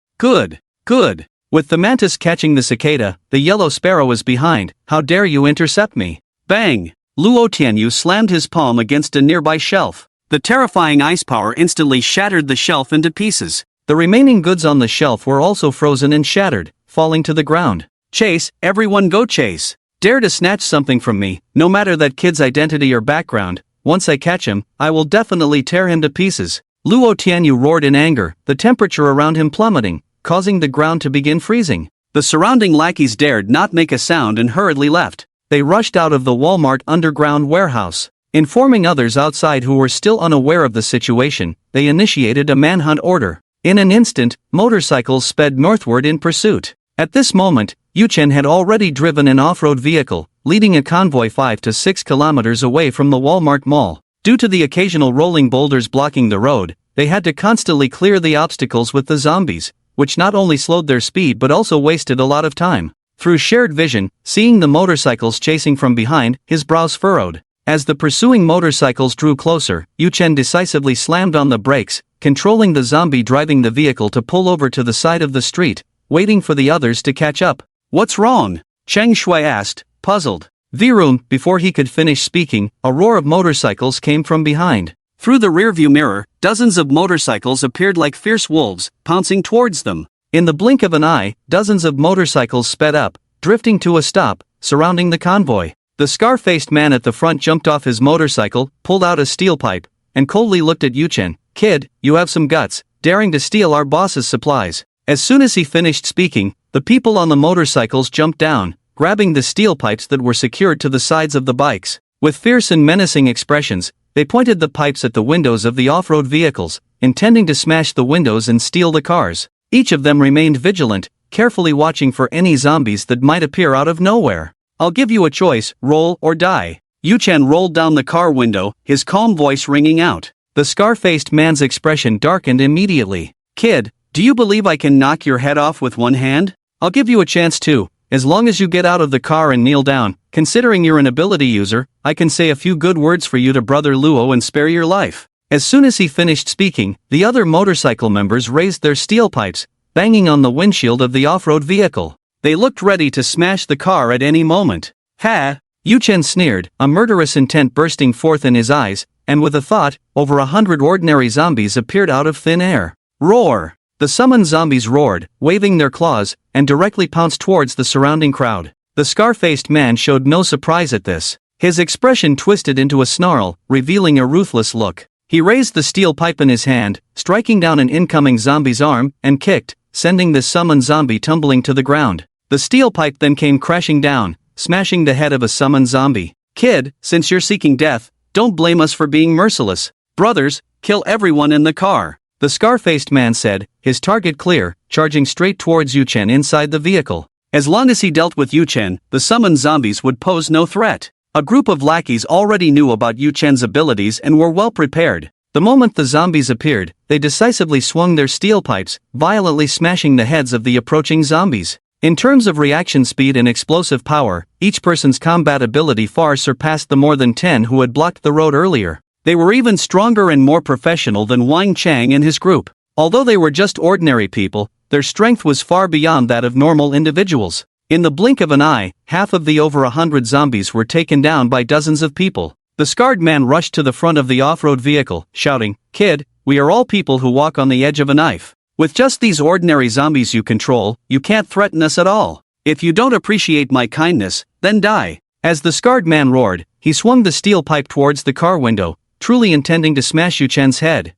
With the mantis catching the cicada, the yellow sparrow is behind. "How dare you intercept me?" Bang! Luo Tianyu slammed his palm against a nearby shelf. The terrifying ice power instantly shattered the shelf into pieces. The remaining goods on the shelf were also frozen and shattered, falling to the ground. "Chase, everyone go chase. Dare to snatch something from me, no matter that kid's identity or background. Once I catch him, I will definitely tear him to pieces." Luo Tianyu roared in anger, the temperature around him plummeting, causing the ground to begin freezing. The surrounding lackeys dared not make a sound and hurriedly left. They rushed out of the Walmart underground warehouse. Informing others outside who were still unaware of the situation, they initiated a manhunt order. In an instant, motorcycles sped northward in pursuit. At this moment, Yuchen had already driven an off-road vehicle, leading a convoy 5 to 6 kilometers away from the Walmart mall. Due to the occasional rolling boulders blocking the road, they had to constantly clear the obstacles with the zombies, which not only slowed their speed but also wasted a lot of time. Through shared vision, seeing the motorcycles chasing from behind, his brows furrowed. As the pursuing motorcycles drew closer, Yu Chen decisively slammed on the brakes, controlling the zombie driving the vehicle to pull over to the side of the street, waiting for the others to catch up. "What's wrong?" Cheng Shui asked, puzzled. Virun, before he could finish speaking, a roar of motorcycles came from behind. Through the rearview mirror, dozens of motorcycles appeared like fierce wolves, pouncing towards them. In the blink of an eye, dozens of motorcycles sped up, drifting to a stop, surrounding the convoy. The scar-faced man at the front jumped off his motorcycle, pulled out a steel pipe, and coldly looked at Yu Chen. "Kid, you have some guts, daring to steal our boss's supplies." As soon as he finished speaking, the people on the motorcycles jumped down, grabbing the steel pipes that were secured to the sides of the bikes. With fierce and menacing expressions, they pointed the pipes at the windows of the off-road vehicles, intending to smash the windows and steal the cars. Each of them remained vigilant, carefully watching for any zombies that might appear out of nowhere. "I'll give you a choice, roll or die." Yu Chen rolled down the car window, his calm voice ringing out. The scar-faced man's expression darkened immediately. "Kid, do you believe I can knock your head off with one hand? I'll give you a chance too, as long as you get out of the car and kneel down. Considering you're an ability user, I can say a few good words for you to Brother Luo and spare your life." As soon as he finished speaking, the other motorcycle members raised their steel pipes, banging on the windshield of the off-road vehicle. They looked ready to smash the car at any moment. "Ha!" Yu Chen sneered, a murderous intent bursting forth in his eyes, and with a thought, over 100 ordinary zombies appeared out of thin air. Roar! The summoned zombies roared, waving their claws, and directly pounced towards the surrounding crowd. The scar-faced man showed no surprise at this. His expression twisted into a snarl, revealing a ruthless look. He raised the steel pipe in his hand, striking down an incoming zombie's arm, and kicked, sending the summoned zombie tumbling to the ground. The steel pipe then came crashing down, smashing the head of a summoned zombie. "Kid, since you're seeking death, don't blame us for being merciless. Brothers, kill everyone in the car," the scar-faced man said, his target clear, charging straight towards Yu Chen inside the vehicle. As long as he dealt with Yu Chen, the summoned zombies would pose no threat. A group of lackeys already knew about Yu Chen's abilities and were well prepared. The moment the zombies appeared, they decisively swung their steel pipes, violently smashing the heads of the approaching zombies. In terms of reaction speed and explosive power, each person's combat ability far surpassed the more than 10 who had blocked the road earlier. They were even stronger and more professional than Wang Chang and his group. Although they were just ordinary people, their strength was far beyond that of normal individuals. In the blink of an eye, half of the over 100 zombies were taken down by dozens of people. The scarred man rushed to the front of the off-road vehicle, shouting, "Kid, we are all people who walk on the edge of a knife. With just these ordinary zombies you control, you can't threaten us at all. If you don't appreciate my kindness, then die." As the scarred man roared, he swung the steel pipe towards the car window, truly intending to smash Yu Chen's head.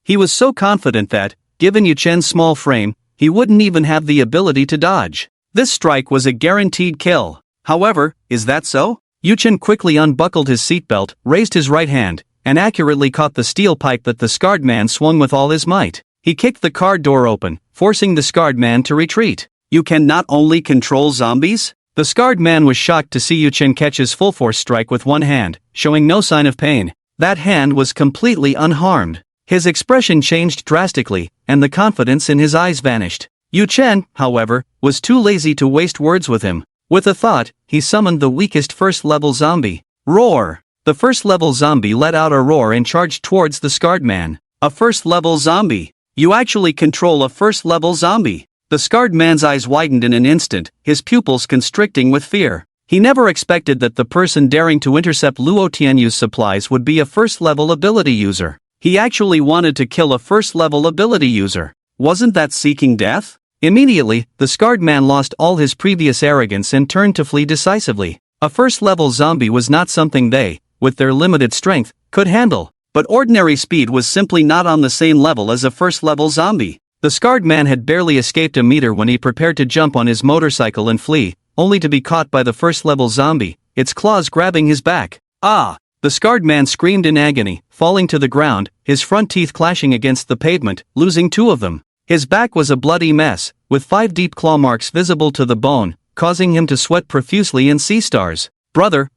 He was so confident that, given Yu Chen's small frame, he wouldn't even have the ability to dodge. This strike was a guaranteed kill. However, is that so? Yu Chen quickly unbuckled his seatbelt, raised his right hand, and accurately caught the steel pipe that the scarred man swung with all his might. He kicked the car door open, forcing the scarred man to retreat. "You can not only control zombies?" The scarred man was shocked to see Yu Chen catch his full-force strike with one hand, showing no sign of pain. That hand was completely unharmed. His expression changed drastically, and the confidence in his eyes vanished. Yu Chen, however, was too lazy to waste words with him. With a thought, he summoned the weakest first-level zombie. Roar! The first-level zombie let out a roar and charged towards the scarred man. "A first-level zombie? You actually control a first-level zombie?" The scarred man's eyes widened in an instant, his pupils constricting with fear. He never expected that the person daring to intercept Luo Tianyu's supplies would be a first-level ability user. He actually wanted to kill a first-level ability user. Wasn't that seeking death? Immediately, the scarred man lost all his previous arrogance and turned to flee decisively. A first-level zombie was not something they, with their limited strength, could handle. But ordinary speed was simply not on the same level as a first-level zombie. The scarred man had barely escaped a meter when he prepared to jump on his motorcycle and flee, only to be caught by the first-level zombie, its claws grabbing his back. "Ah!" The scarred man screamed in agony, falling to the ground, his front teeth clashing against the pavement, losing 2 of them. His back was a bloody mess, with 5 deep claw marks visible to the bone, causing him to sweat profusely and see stars. Brother,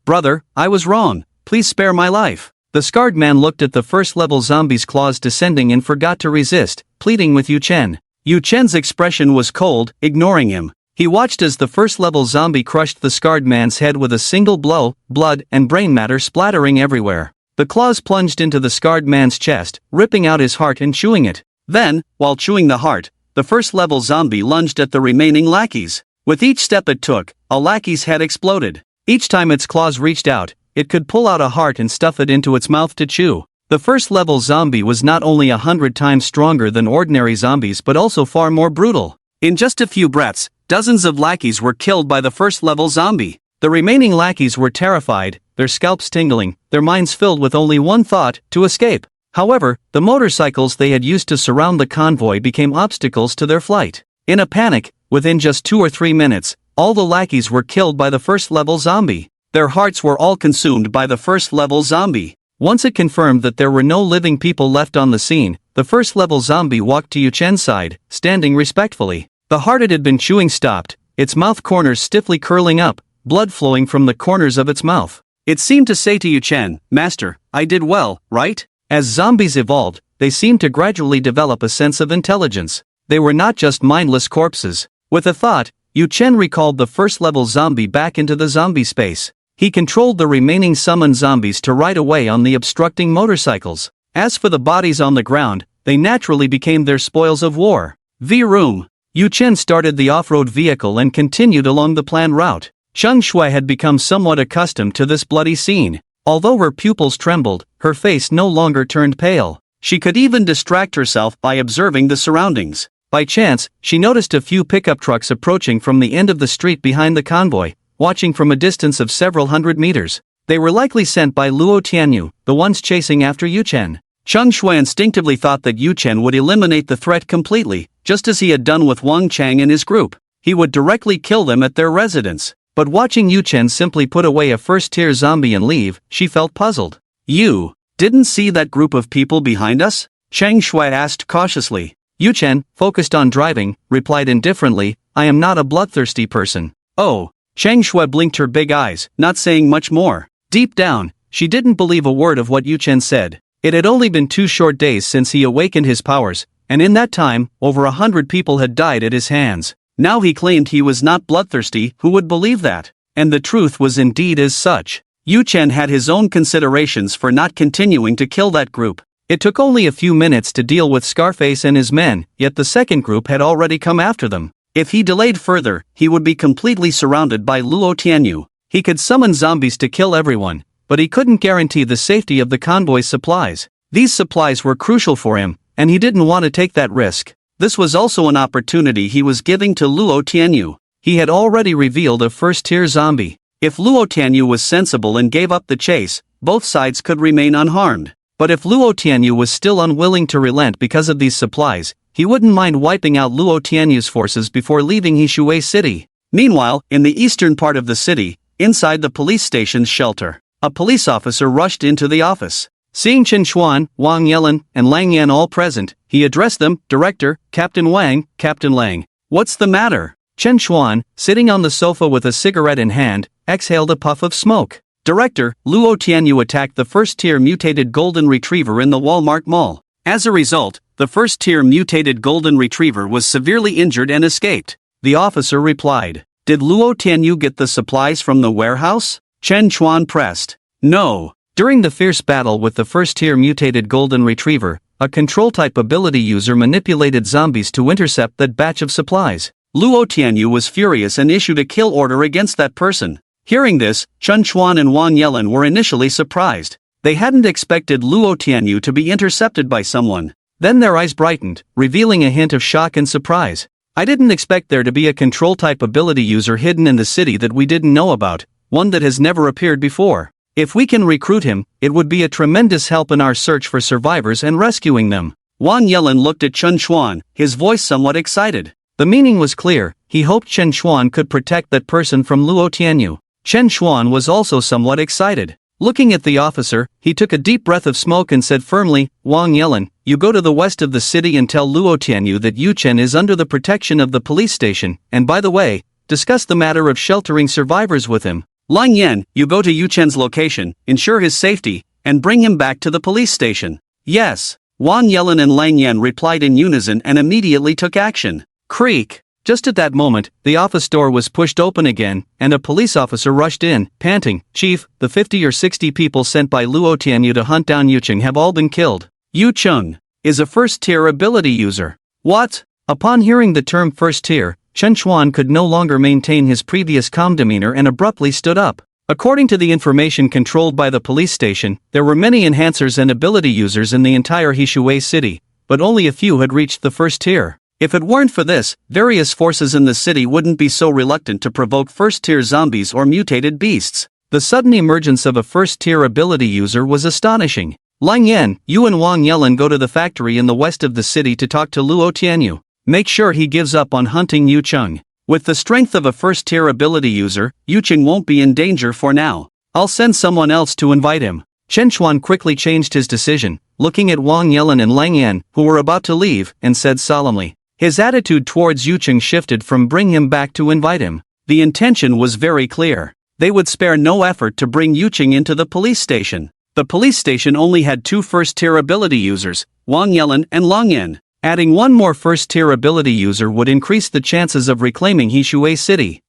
I was wrong. Please spare my life." The scarred man looked at the first-level zombie's claws descending and forgot to resist, pleading with Yu Chen. Yu Chen's expression was cold, ignoring him. He watched as the first-level zombie crushed the scarred man's head with a single blow, blood and brain matter splattering everywhere. The claws plunged into the scarred man's chest, ripping out his heart and chewing it. Then, while chewing the heart, the first-level zombie lunged at the remaining lackeys. With each step it took, a lackey's head exploded. Each time its claws reached out, it could pull out a heart and stuff it into its mouth to chew. The first-level zombie was not only 100 times stronger than ordinary zombies but also far more brutal. In just a few breaths, dozens of lackeys were killed by the first-level zombie. The remaining lackeys were terrified, their scalps tingling, their minds filled with only one thought: to escape. However, the motorcycles they had used to surround the convoy became obstacles to their flight. In a panic, within just 2 or 3 minutes, all the lackeys were killed by the first-level zombie. Their hearts were all consumed by the first-level zombie. Once it confirmed that there were no living people left on the scene, the first-level zombie walked to Yu Chen's side, standing respectfully. The heart it had been chewing stopped, its mouth corners stiffly curling up, blood flowing from the corners of its mouth. It seemed to say to Yu Chen, "Master, I did well, right?" As zombies evolved, they seemed to gradually develop a sense of intelligence. They were not just mindless corpses. With a thought, Yu Chen recalled the first-level zombie back into the zombie space. He controlled the remaining summoned zombies to ride away on the obstructing motorcycles. As for the bodies on the ground, they naturally became their spoils of war. V-Room. Yu Chen started the off-road vehicle and continued along the planned route. Cheng Shui had become somewhat accustomed to this bloody scene. Although her pupils trembled, her face no longer turned pale. She could even distract herself by observing the surroundings. By chance, she noticed a few pickup trucks approaching from the end of the street behind the convoy, watching from a distance of several hundred meters. They were likely sent by Luo Tianyu, the ones chasing after Yu Chen. Cheng Shui instinctively thought that Yu Chen would eliminate the threat completely, just as he had done with Wang Chang and his group. He would directly kill them at their residence. But watching Yu Chen simply put away a first-tier zombie and leave, she felt puzzled. "You didn't see that group of people behind us?" Cheng Shui asked cautiously. Yu Chen, focused on driving, replied indifferently, "I am not a bloodthirsty person." "Oh." Cheng Shui blinked her big eyes, not saying much more. Deep down, she didn't believe a word of what Yu Chen said. It had only been 2 short days since he awakened his powers, and in that time, over 100 people had died at his hands. Now he claimed he was not bloodthirsty. Who would believe that? And the truth was indeed as such. Yu Chen had his own considerations for not continuing to kill that group. It took only a few minutes to deal with Scarface and his men, yet the second group had already come after them. If he delayed further, he would be completely surrounded by Luo Tianyu. He could summon zombies to kill everyone, but he couldn't guarantee the safety of the convoy's supplies. These supplies were crucial for him, and he didn't want to take that risk. This was also an opportunity he was giving to Luo Tianyu. He had already revealed a first-tier zombie. If Luo Tianyu was sensible and gave up the chase, both sides could remain unharmed. But if Luo Tianyu was still unwilling to relent because of these supplies, he wouldn't mind wiping out Luo Tianyu's forces before leaving Hishui City. Meanwhile, in the eastern part of the city, inside the police station's shelter, a police officer rushed into the office. Seeing Chen Xuan, Wang Yelin, and Lang Yan all present, he addressed them, "Director, Captain Wang, Captain Lang. What's the matter?" Chen Xuan, sitting on the sofa with a cigarette in hand, exhaled a puff of smoke. "Director, Luo Tianyu attacked the first-tier mutated golden retriever in the Walmart Mall. As a result, the first-tier mutated golden retriever was severely injured and escaped." The officer replied. "Did Luo Tianyu get the supplies from the warehouse?" Chen Xuan pressed. "No. During the fierce battle with the first-tier mutated golden retriever, a control-type ability user manipulated zombies to intercept that batch of supplies. Luo Tianyu was furious and issued a kill order against that person." Hearing this, Chen Xuan and Wang Yelin were initially surprised. They hadn't expected Luo Tianyu to be intercepted by someone. Then their eyes brightened, revealing a hint of shock and surprise. "I didn't expect there to be a control-type ability user hidden in the city that we didn't know about, one that has never appeared before. If we can recruit him, it would be a tremendous help in our search for survivors and rescuing them." Wang Yelin looked at Chen Xuan, his voice somewhat excited. The meaning was clear. He hoped Chen Xuan could protect that person from Luo Tianyu. Chen Xuan was also somewhat excited. Looking at the officer, he took a deep breath of smoke and said firmly, "Wang Yelin, you go to the west of the city and tell Luo Tianyu that Yu Chen is under the protection of the police station, and by the way, discuss the matter of sheltering survivors with him. Lang Yan, you go to Yu Chen's location, ensure his safety, and bring him back to the police station." "Yes." Wang Yelin and Lang Yan replied in unison and immediately took action. Creak! Just at that moment, the office door was pushed open again, and a police officer rushed in, panting, "Chief, the 50 or 60 people sent by Luo Tianyu to hunt down Yu Cheng have all been killed. Yu Cheng is a first-tier ability user." What? Upon hearing the term first-tier, Chen Chuan could no longer maintain his previous calm demeanor and abruptly stood up. According to the information controlled by the police station, there were many enhancers and ability users in the entire Hishui city, but only a few had reached the first tier. If it weren't for this, various forces in the city wouldn't be so reluctant to provoke first-tier zombies or mutated beasts. The sudden emergence of a first-tier ability user was astonishing. Lang Yan, you and Wang Yelin go to the factory in the west of the city to talk to Luo Tianyu. Make sure he gives up on hunting Yu Cheng. With the strength of a first-tier ability user, Yu Cheng won't be in danger for now. I'll send someone else to invite him. Chen Chuan quickly changed his decision, looking at Wang Yelin and Lang Yan, who were about to leave, and said solemnly. His attitude towards Yu Cheng shifted from bring him back to invite him. The intention was very clear. They would spare no effort to bring Yu Cheng into the police station. The police station only had 2 first-tier ability users, Wang Yelin and Lang Yan. Adding one more first-tier ability user would increase the chances of reclaiming Hishui City.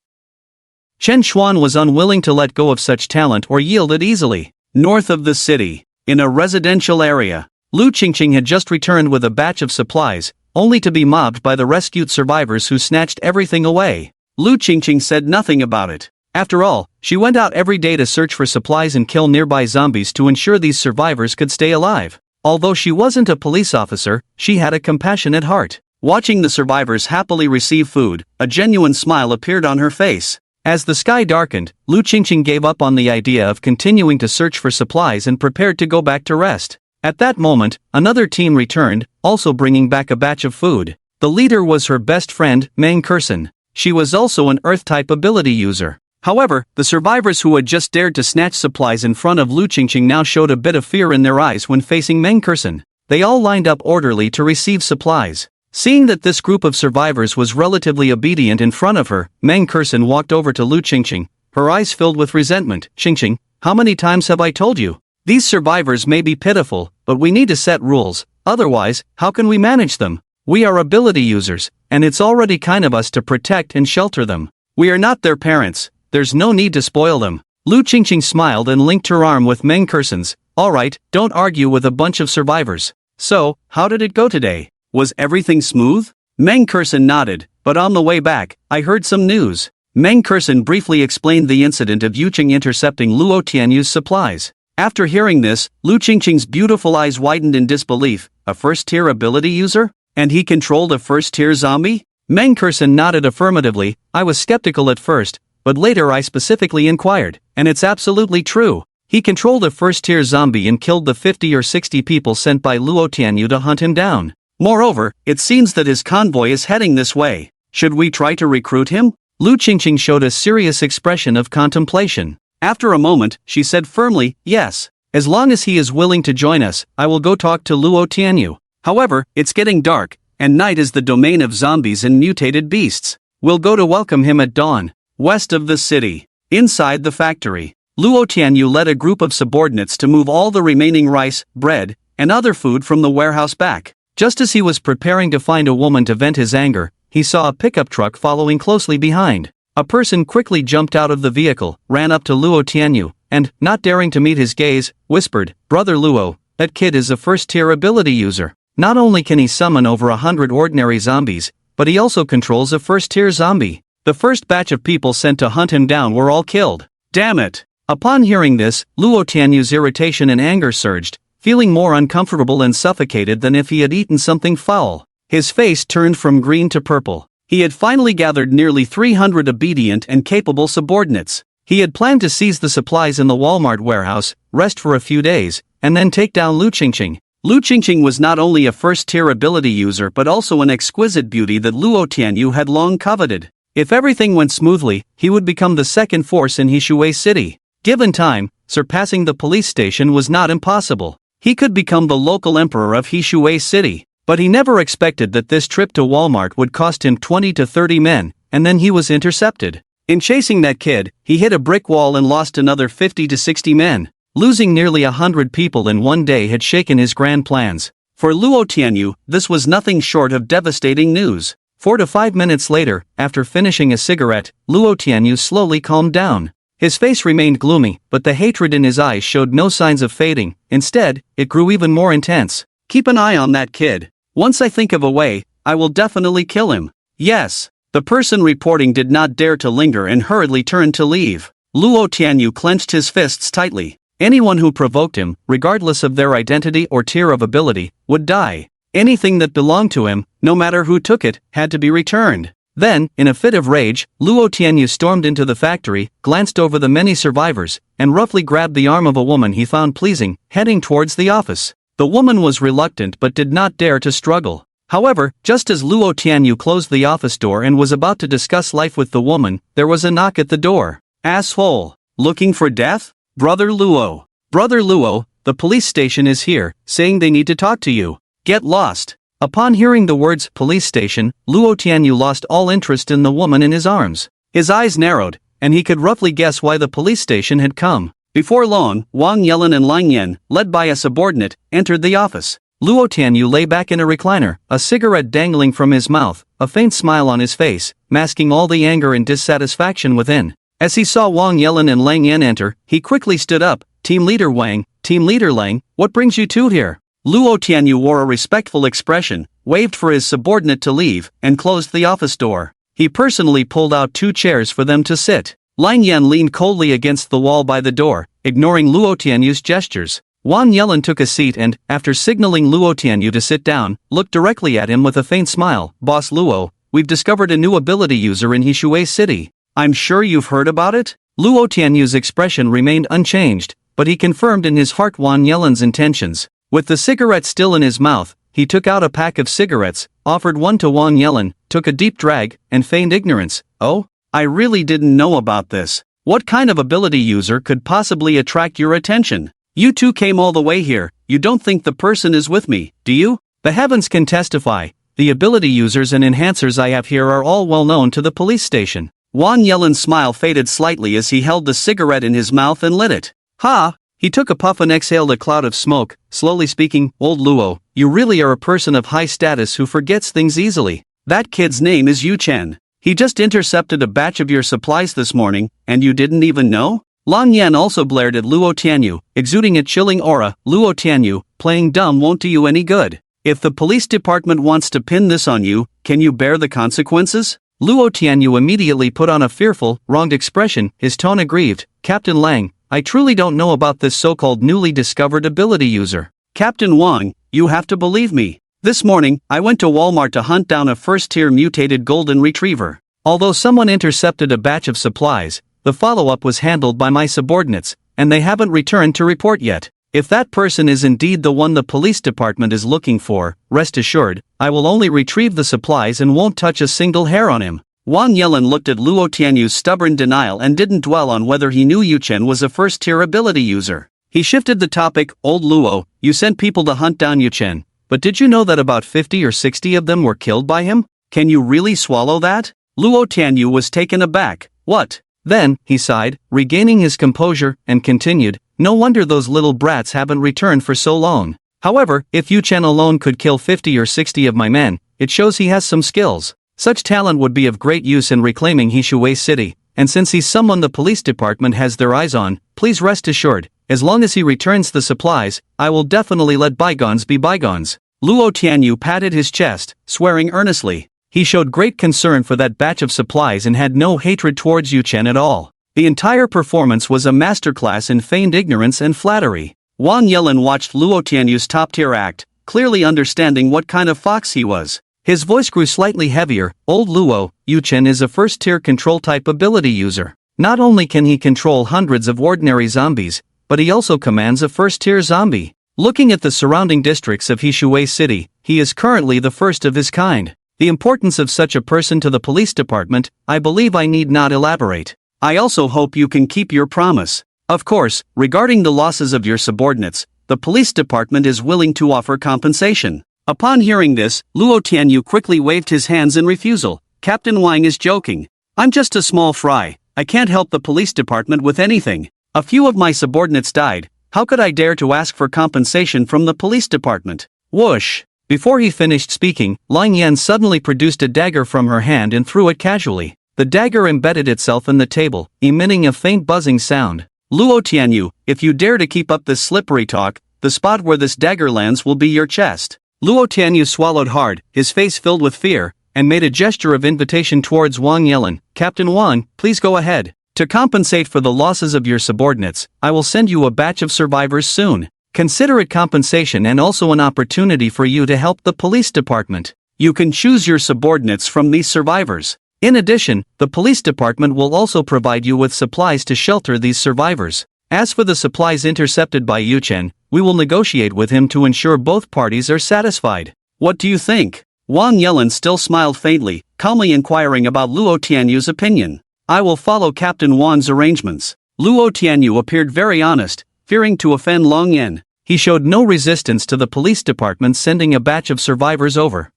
Chen Chuan was unwilling to let go of such talent or yield it easily. North of the city, in a residential area, Lu Qingqing had just returned with a batch of supplies, only to be mobbed by the rescued survivors who snatched everything away. Lu Qingqing said nothing about it. After all, she went out every day to search for supplies and kill nearby zombies to ensure these survivors could stay alive. Although she wasn't a police officer, she had a compassionate heart. Watching the survivors happily receive food, a genuine smile appeared on her face. As the sky darkened, Lu Qingqing gave up on the idea of continuing to search for supplies and prepared to go back to rest. At that moment, another team returned, also bringing back a batch of food. The leader was her best friend, Meng Kersen. She was also an Earth-type ability user. However, the survivors who had just dared to snatch supplies in front of Lu Qingqing now showed a bit of fear in their eyes when facing Meng Kersen. They all lined up orderly to receive supplies. Seeing that this group of survivors was relatively obedient in front of her, Meng Kersen walked over to Lu Qingqing, her eyes filled with resentment. "Qingqing, how many times have I told you? These survivors may be pitiful, but we need to set rules, otherwise, how can we manage them? We are ability users, and it's already kind of us to protect and shelter them. We are not their parents, there's no need to spoil them." Lu Qingqing smiled and linked her arm with Meng Kersen's. "Alright, don't argue with a bunch of survivors. So, how did it go today? Was everything smooth?" Meng Kersen nodded, "But on the way back, I heard some news." Meng Kersen briefly explained the incident of Yu Cheng intercepting Luo Tianyu's supplies. After hearing this, Lu Qingqing's beautiful eyes widened in disbelief. A first-tier ability user? And he controlled a first-tier zombie? Meng Kersen nodded affirmatively. "I was skeptical at first, but later I specifically inquired, and it's absolutely true. He controlled a first-tier zombie and killed the 50 or 60 people sent by Luo Tianyu to hunt him down. Moreover, it seems that his convoy is heading this way. Should we try to recruit him?" Lu Qingqing showed a serious expression of contemplation. After a moment, she said firmly, "Yes. As long as he is willing to join us, I will go talk to Luo Tianyu. However, it's getting dark, and night is the domain of zombies and mutated beasts. We'll go to welcome him at dawn." West of the city, inside the factory, Luo Tianyu led a group of subordinates to move all the remaining rice, bread, and other food from the warehouse back. Just as he was preparing to find a woman to vent his anger, he saw a pickup truck following closely behind. A person quickly jumped out of the vehicle, ran up to Luo Tianyu, and, not daring to meet his gaze, whispered, "Brother Luo, that kid is a first-tier ability user. Not only can he summon over 100 ordinary zombies, but he also controls a first-tier zombie. The first batch of people sent to hunt him down were all killed. Damn it!" Upon hearing this, Luo Tianyu's irritation and anger surged, feeling more uncomfortable and suffocated than if he had eaten something foul. His face turned from green to purple. He had finally gathered nearly 300 obedient and capable subordinates. He had planned to seize the supplies in the Walmart warehouse, rest for a few days, and then take down Lu Qingqing. Lu Qingqing was not only a first-tier ability user but also an exquisite beauty that Luo Tianyu had long coveted. If everything went smoothly, he would become the second force in Hishui City. Given time, surpassing the police station was not impossible. He could become the local emperor of Hishui City. But he never expected that this trip to Walmart would cost him 20 to 30 men, and then he was intercepted. In chasing that kid, he hit a brick wall and lost another 50 to 60 men. Losing nearly 100 people in one day had shaken his grand plans. For Luo Tianyu, this was nothing short of devastating news. 4 to 5 minutes later, after finishing a cigarette, Luo Tianyu slowly calmed down. His face remained gloomy, but the hatred in his eyes showed no signs of fading. Instead, it grew even more intense. Keep an eye on that kid. Once I think of a way, I will definitely kill him. Yes. The person reporting did not dare to linger and hurriedly turned to leave. Luo Tianyu clenched his fists tightly. Anyone who provoked him, regardless of their identity or tier of ability, would die. Anything that belonged to him, no matter who took it, had to be returned. Then, in a fit of rage, Luo Tianyu stormed into the factory, glanced over the many survivors, and roughly grabbed the arm of a woman he found pleasing, heading towards the office. The woman was reluctant but did not dare to struggle. However, just as Luo Tianyu closed the office door and was about to discuss life with the woman, there was a knock at the door. Asshole! Looking for death? Brother Luo. Brother Luo, the police station is here, saying they need to talk to you. Get lost. Upon hearing the words police station, Luo Tianyu lost all interest in the woman in his arms. His eyes narrowed, and he could roughly guess why the police station had come. Before long, Wang Yelin and Lang Yan, led by a subordinate, entered the office. Luo Tianyu lay back in a recliner, a cigarette dangling from his mouth, a faint smile on his face, masking all the anger and dissatisfaction within. As he saw Wang Yelin and Lang Yan enter, he quickly stood up. Team Leader Wang, Team Leader Lang, what brings you two here? Luo Tianyu wore a respectful expression, waved for his subordinate to leave, and closed the office door. He personally pulled out 2 chairs for them to sit. Lang Yan leaned coldly against the wall by the door, ignoring Luo Tianyu's gestures. Wang Yelin took a seat and, after signaling Luo Tianyu to sit down, looked directly at him with a faint smile. Boss Luo, we've discovered a new ability user in Hishui City. I'm sure you've heard about it? Luo Tianyu's expression remained unchanged, but he confirmed in his heart Wang Yelin's intentions. With the cigarette still in his mouth, he took out a pack of cigarettes, offered one to Wang Yelin, took a deep drag, and feigned ignorance. Oh? I really didn't know about this. What kind of ability user could possibly attract your attention? You two came all the way here, you don't think the person is with me, do you? The heavens can testify. The ability users and enhancers I have here are all well known to the police station. Wang Yelin's smile faded slightly as he held the cigarette in his mouth and lit it. Ha! He took a puff and exhaled a cloud of smoke, slowly speaking. Old Luo, you really are a person of high status who forgets things easily. That kid's name is Yu Chen. He just intercepted a batch of your supplies this morning, and you didn't even know? Lang Yan also glared at Luo Tianyu, exuding a chilling aura. Luo Tianyu, playing dumb won't do you any good. If the police department wants to pin this on you, can you bear the consequences? Luo Tianyu immediately put on a fearful, wronged expression, his tone aggrieved. Captain Lang, I truly don't know about this so-called newly discovered ability user. Captain Wang, you have to believe me. This morning, I went to Walmart to hunt down a first-tier mutated golden retriever. Although someone intercepted a batch of supplies, the follow-up was handled by my subordinates, and they haven't returned to report yet. If that person is indeed the one the police department is looking for, rest assured, I will only retrieve the supplies and won't touch a single hair on him. Wang Yelin looked at Luo Tianyu's stubborn denial and didn't dwell on whether he knew Yu Chen was a first-tier ability user. He shifted the topic. Old Luo, you sent people to hunt down Yu Chen, but did you know that about 50 or 60 of them were killed by him? Can you really swallow that? Luo Tianyu was taken aback. What? Then, he sighed, regaining his composure, and continued, no wonder those little brats haven't returned for so long. However, if Yu Chen alone could kill 50 or 60 of my men, it shows he has some skills. Such talent would be of great use in reclaiming Hishui City, and since he's someone the police department has their eyes on, please rest assured, as long as he returns the supplies, I will definitely let bygones be bygones. Luo Tianyu patted his chest, swearing earnestly. He showed great concern for that batch of supplies and had no hatred towards Yu Chen at all. The entire performance was a masterclass in feigned ignorance and flattery. Wang Yelin watched Luo Tianyu's top-tier act, clearly understanding what kind of fox he was. His voice grew slightly heavier. Old Luo, Yu Chen is a first-tier control-type ability user. Not only can he control hundreds of ordinary zombies, but he also commands a first-tier zombie. Looking at the surrounding districts of Hishui City, he is currently the first of his kind. The importance of such a person to the police department, I believe I need not elaborate. I also hope you can keep your promise. Of course, regarding the losses of your subordinates, the police department is willing to offer compensation. Upon hearing this, Luo Tianyu quickly waved his hands in refusal. Captain Wang is joking. I'm just a small fry. I can't help the police department with anything. A few of my subordinates died. How could I dare to ask for compensation from the police department? Whoosh! Before he finished speaking, Lang Yan suddenly produced a dagger from her hand and threw it casually. The dagger embedded itself in the table, emitting a faint buzzing sound. Luo Tianyu, if you dare to keep up this slippery talk, the spot where this dagger lands will be your chest. Luo Tianyu swallowed hard, his face filled with fear, and made a gesture of invitation towards Wang Yelin. Captain Wang, please go ahead. To compensate for the losses of your subordinates, I will send you a batch of survivors soon. Consider it compensation and also an opportunity for you to help the police department. You can choose your subordinates from these survivors. In addition, the police department will also provide you with supplies to shelter these survivors. As for the supplies intercepted by Yu Chen, we will negotiate with him to ensure both parties are satisfied. What do you think? Wang Yelin still smiled faintly, calmly inquiring about Luo Tianyu's opinion. I will follow Captain Wang's arrangements. Luo Tianyu appeared very honest, fearing to offend Long Yen. He showed no resistance to the police department sending a batch of survivors over.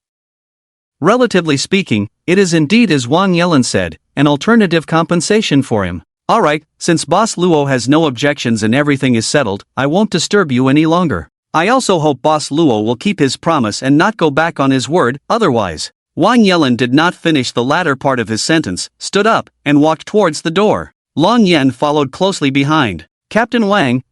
Relatively speaking, it is indeed as Wang Yelin said, an alternative compensation for him. Alright, since Boss Luo has no objections and everything is settled, I won't disturb you any longer. I also hope Boss Luo will keep his promise and not go back on his word, otherwise. Wang Yelin did not finish the latter part of his sentence, stood up, and walked towards the door. Long Yen followed closely behind. Captain Lang,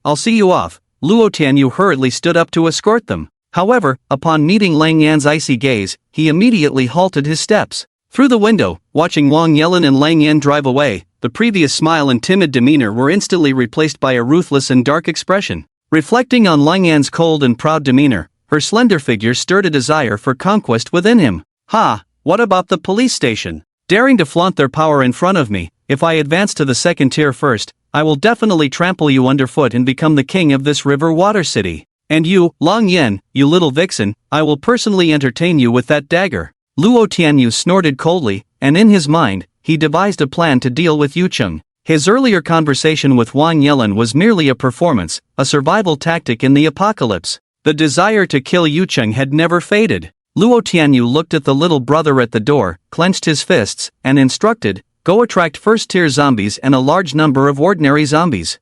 I'll see you off. Luo Tianyu hurriedly stood up to escort them. However, upon meeting Lang Yan's icy gaze, he immediately halted his steps. Through the window, watching Wang Yelin and Lang Yan drive away, the previous smile and timid demeanor were instantly replaced by a ruthless and dark expression. Reflecting on Lang Yan's cold and proud demeanor, her slender figure stirred a desire for conquest within him. What about the police station? Daring to flaunt their power in front of me, if I advance to the second tier first, I will definitely trample you underfoot and become the king of this river water city. And you, Long Yen, you little vixen, I will personally entertain you with that dagger. Luo Tianyu snorted coldly, and in his mind, he devised a plan to deal with Yu Cheng. His earlier conversation with Wang Yelin was merely a performance, a survival tactic in the apocalypse. The desire to kill Yu Cheng had never faded. Luo Tianyu looked at the little brother at the door, clenched his fists, and instructed, go attract first-tier zombies and a large number of ordinary zombies.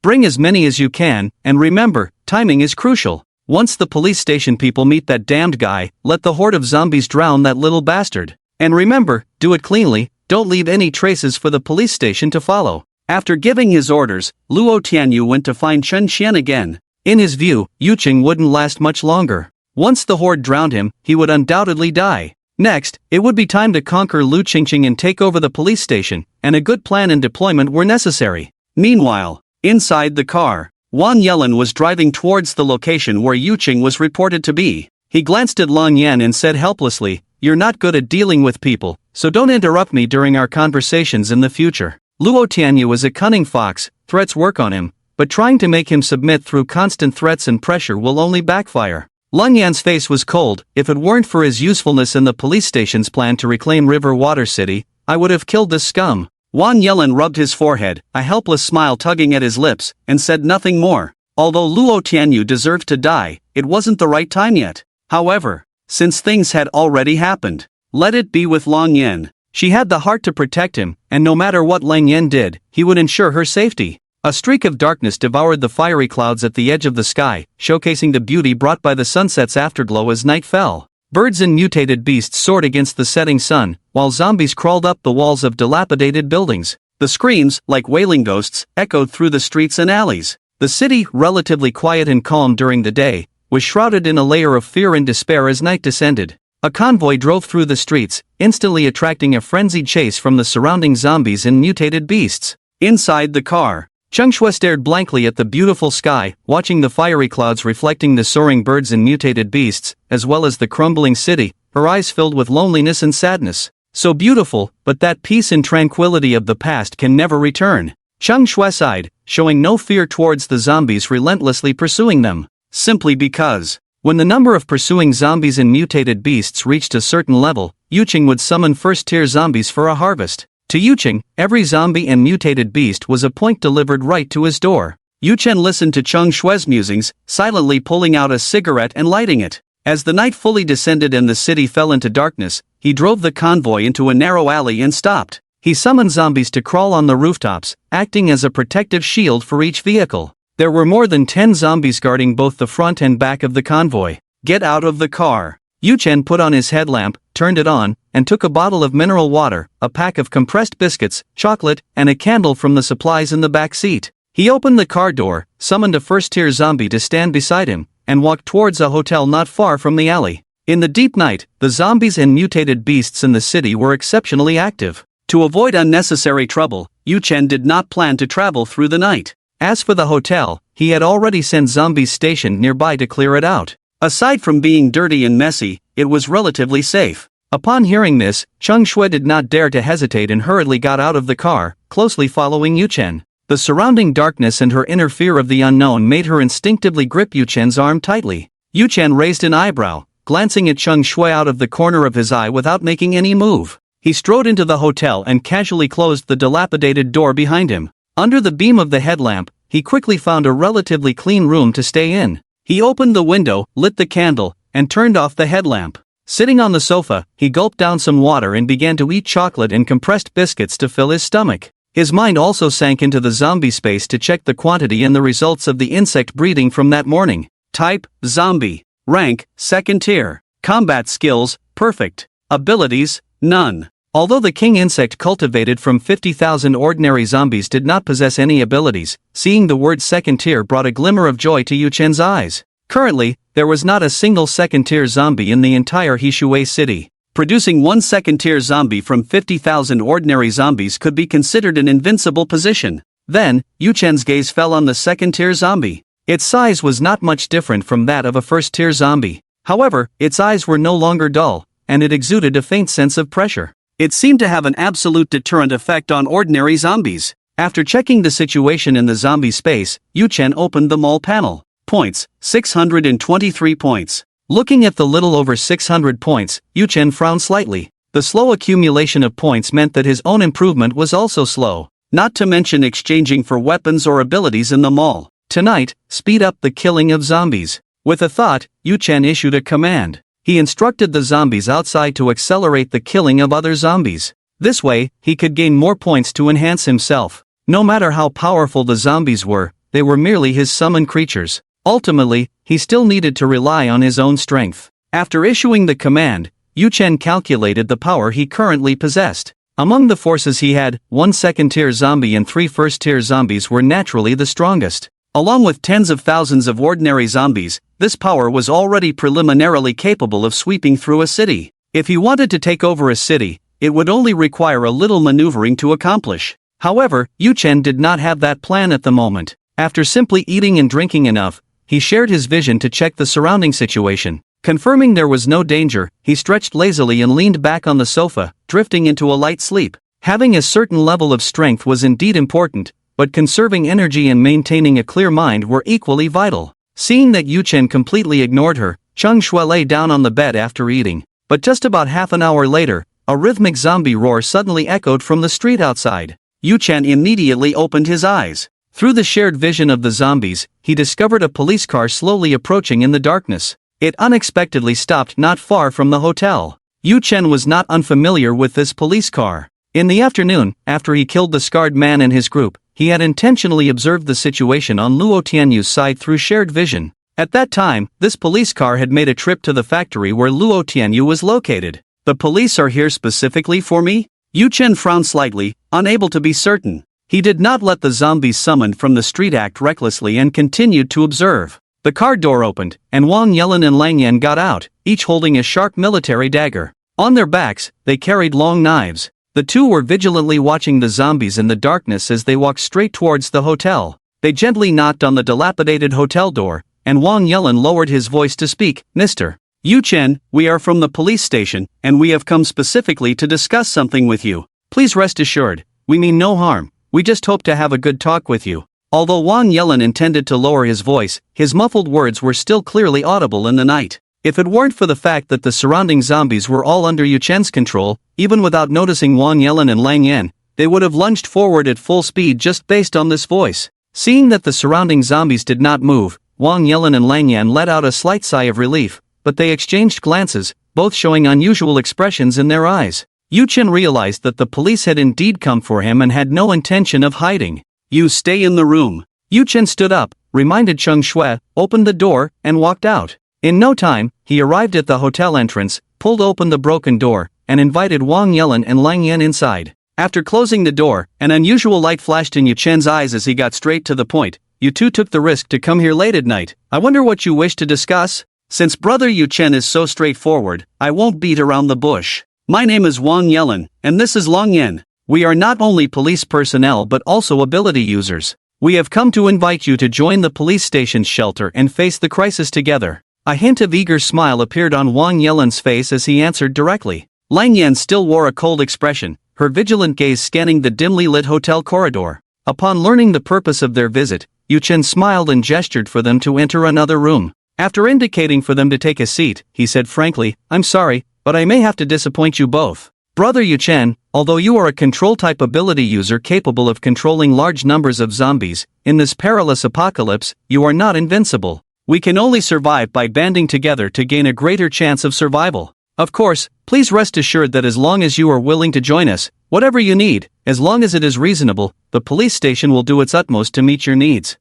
Bring as many as you can, and remember, timing is crucial. Once the police station people meet that damned guy, let the horde of zombies drown that little bastard. And remember, do it cleanly, don't leave any traces for the police station to follow. After giving his orders, Luo Tianyu went to find Chen Xian again. In his view, Yu Cheng wouldn't last much longer. Once the horde drowned him, he would undoubtedly die. Next, it would be time to conquer Lu Qingqing and take over the police station, and a good plan and deployment were necessary. Meanwhile, inside the car, Wang Yelin was driving towards the location where Yu Cheng was reported to be. He glanced at Long Yan and said helplessly, you're not good at dealing with people, so don't interrupt me during our conversations in the future. Luo Tianyu is a cunning fox, threats work on him, but trying to make him submit through constant threats and pressure will only backfire. Long Yan's face was cold. If it weren't for his usefulness in the police station's plan to reclaim River Water City, I would have killed this scum. Wang Yelin rubbed his forehead, a helpless smile tugging at his lips, and said nothing more. Although Luo Tianyu deserved to die, it wasn't the right time yet. However, since things had already happened, let it be with Long Yan. She had the heart to protect him, and no matter what Lang Yan did, he would ensure her safety. A streak of darkness devoured the fiery clouds at the edge of the sky, showcasing the beauty brought by the sunset's afterglow as night fell. Birds and mutated beasts soared against the setting sun, while zombies crawled up the walls of dilapidated buildings. The screams, like wailing ghosts, echoed through the streets and alleys. The city, relatively quiet and calm during the day, was shrouded in a layer of fear and despair as night descended. A convoy drove through the streets, instantly attracting a frenzied chase from the surrounding zombies and mutated beasts. Inside the car, Cheng Shui stared blankly at the beautiful sky, watching the fiery clouds reflecting the soaring birds and mutated beasts, as well as the crumbling city, her eyes filled with loneliness and sadness. So beautiful, but that peace and tranquility of the past can never return. Cheng Shui sighed, showing no fear towards the zombies relentlessly pursuing them. Simply because, when the number of pursuing zombies and mutated beasts reached a certain level, Yu Cheng would summon first-tier zombies for a harvest. To Yu Cheng, every zombie and mutated beast was a point delivered right to his door. Yu Chen listened to Cheng Shui's musings, silently pulling out a cigarette and lighting it. As the night fully descended and the city fell into darkness, he drove the convoy into a narrow alley and stopped. He summoned zombies to crawl on the rooftops, acting as a protective shield for each vehicle. There were more than 10 zombies guarding both the front and back of the convoy. "Get out of the car." Yu Chen put on his headlamp, turned it on, and took a bottle of mineral water, a pack of compressed biscuits, chocolate, and a candle from the supplies in the back seat. He opened the car door, summoned a first-tier zombie to stand beside him, and walked towards a hotel not far from the alley. In the deep night, the zombies and mutated beasts in the city were exceptionally active. To avoid unnecessary trouble, Yu Chen did not plan to travel through the night. As for the hotel, he had already sent zombies stationed nearby to clear it out. Aside from being dirty and messy, it was relatively safe. Upon hearing this, Cheng Shui did not dare to hesitate and hurriedly got out of the car, closely following Yu Chen. The surrounding darkness and her inner fear of the unknown made her instinctively grip Yu Chen's arm tightly. Yu Chen raised an eyebrow, glancing at Cheng Shui out of the corner of his eye without making any move. He strode into the hotel and casually closed the dilapidated door behind him. Under the beam of the headlamp, he quickly found a relatively clean room to stay in. He opened the window, lit the candle, and turned off the headlamp. Sitting on the sofa, he gulped down some water and began to eat chocolate and compressed biscuits to fill his stomach. His mind also sank into the zombie space to check the quantity and the results of the insect breeding from that morning. Type, zombie. Rank, second tier. Combat skills, perfect. Abilities, none. Although the king insect cultivated from 50,000 ordinary zombies did not possess any abilities, seeing the word second tier brought a glimmer of joy to Yu Chen's eyes. Currently, there was not a single second-tier zombie in the entire Hishui city. Producing one second-tier zombie from 50,000 ordinary zombies could be considered an invincible position. Then, Yu Chen's gaze fell on the second-tier zombie. Its size was not much different from that of a first-tier zombie. However, its eyes were no longer dull, and it exuded a faint sense of pressure. It seemed to have an absolute deterrent effect on ordinary zombies. After checking the situation in the zombie space, Yu Chen opened the mall panel. Points, 623 points. Looking at the little over 600 points, Yu Chen frowned slightly. The slow accumulation of points meant that his own improvement was also slow, not to mention exchanging for weapons or abilities in the mall. Tonight, speed up the killing of zombies. With a thought, Yu Chen issued a command. He instructed the zombies outside to accelerate the killing of other zombies. This way, he could gain more points to enhance himself. No matter how powerful the zombies were, they were merely his summoned creatures. Ultimately, he still needed to rely on his own strength. After issuing the command, Yu Chen calculated the power he currently possessed. Among the forces he had, 1 second-tier zombie and 3 first-tier zombies were naturally the strongest. Along with tens of thousands of ordinary zombies, this power was already preliminarily capable of sweeping through a city. If he wanted to take over a city, it would only require a little maneuvering to accomplish. However, Yu Chen did not have that plan at the moment. After simply eating and drinking enough, he shared his vision to check the surrounding situation. Confirming there was no danger, he stretched lazily and leaned back on the sofa, drifting into a light sleep. Having a certain level of strength was indeed important, but conserving energy and maintaining a clear mind were equally vital. Seeing that Yu Chen completely ignored her, Cheng Shui lay down on the bed after eating. But just about half an hour later, a rhythmic zombie roar suddenly echoed from the street outside. Yu Chen immediately opened his eyes. Through the shared vision of the zombies, he discovered a police car slowly approaching in the darkness. It unexpectedly stopped not far from the hotel. Yu Chen was not unfamiliar with this police car. In the afternoon, after he killed the scarred man and his group, he had intentionally observed the situation on Luo Tianyu's side through shared vision. At that time, this police car had made a trip to the factory where Luo Tianyu was located. "The police are here specifically for me?" Yu Chen frowned slightly, unable to be certain. He did not let the zombies summoned from the street act recklessly and continued to observe. The car door opened, and Wang Yelin and Lang Yan got out, each holding a sharp military dagger. On their backs, they carried long knives. The two were vigilantly watching the zombies in the darkness as they walked straight towards the hotel. They gently knocked on the dilapidated hotel door, and Wang Yelin lowered his voice to speak. "Mr. Yu Chen, we are from the police station, and we have come specifically to discuss something with you. Please rest assured, we mean no harm. We just hope to have a good talk with you." Although Wang Yelin intended to lower his voice, his muffled words were still clearly audible in the night. If it weren't for the fact that the surrounding zombies were all under Yu Chen's control, even without noticing Wang Yelin and Lang Yan, they would have lunged forward at full speed just based on this voice. Seeing that the surrounding zombies did not move, Wang Yelin and Lang Yan let out a slight sigh of relief, but they exchanged glances, both showing unusual expressions in their eyes. Yu Chen realized that the police had indeed come for him and had no intention of hiding. "You stay in the room." Yu Chen stood up, reminded Cheng Shui, opened the door, and walked out. In no time, he arrived at the hotel entrance, pulled open the broken door, and invited Wang Yelin and Lang Yan inside. After closing the door, an unusual light flashed in Yu Chen's eyes as he got straight to the point. You two took the risk to come here late at night. I wonder what you wish to discuss? Since Brother Yu Chen is so straightforward, I won't beat around the bush. My name is Wang Yelin, and this is Lang Yan. We are not only police personnel but also ability users. We have come to invite you to join the police station's shelter and face the crisis together. A hint of eager smile appeared on Wang Yelin's face as he answered directly. Lang Yan still wore a cold expression, her vigilant gaze scanning the dimly lit hotel corridor. Upon learning the purpose of their visit, Yu Chen smiled and gestured for them to enter another room. After indicating for them to take a seat, he said frankly, I'm sorry, but I may have to disappoint you both. Brother Yu Chen, although you are a control-type ability user capable of controlling large numbers of zombies, in this perilous apocalypse, you are not invincible. We can only survive by banding together to gain a greater chance of survival. Of course, please rest assured that as long as you are willing to join us, whatever you need, as long as it is reasonable, the police station will do its utmost to meet your needs.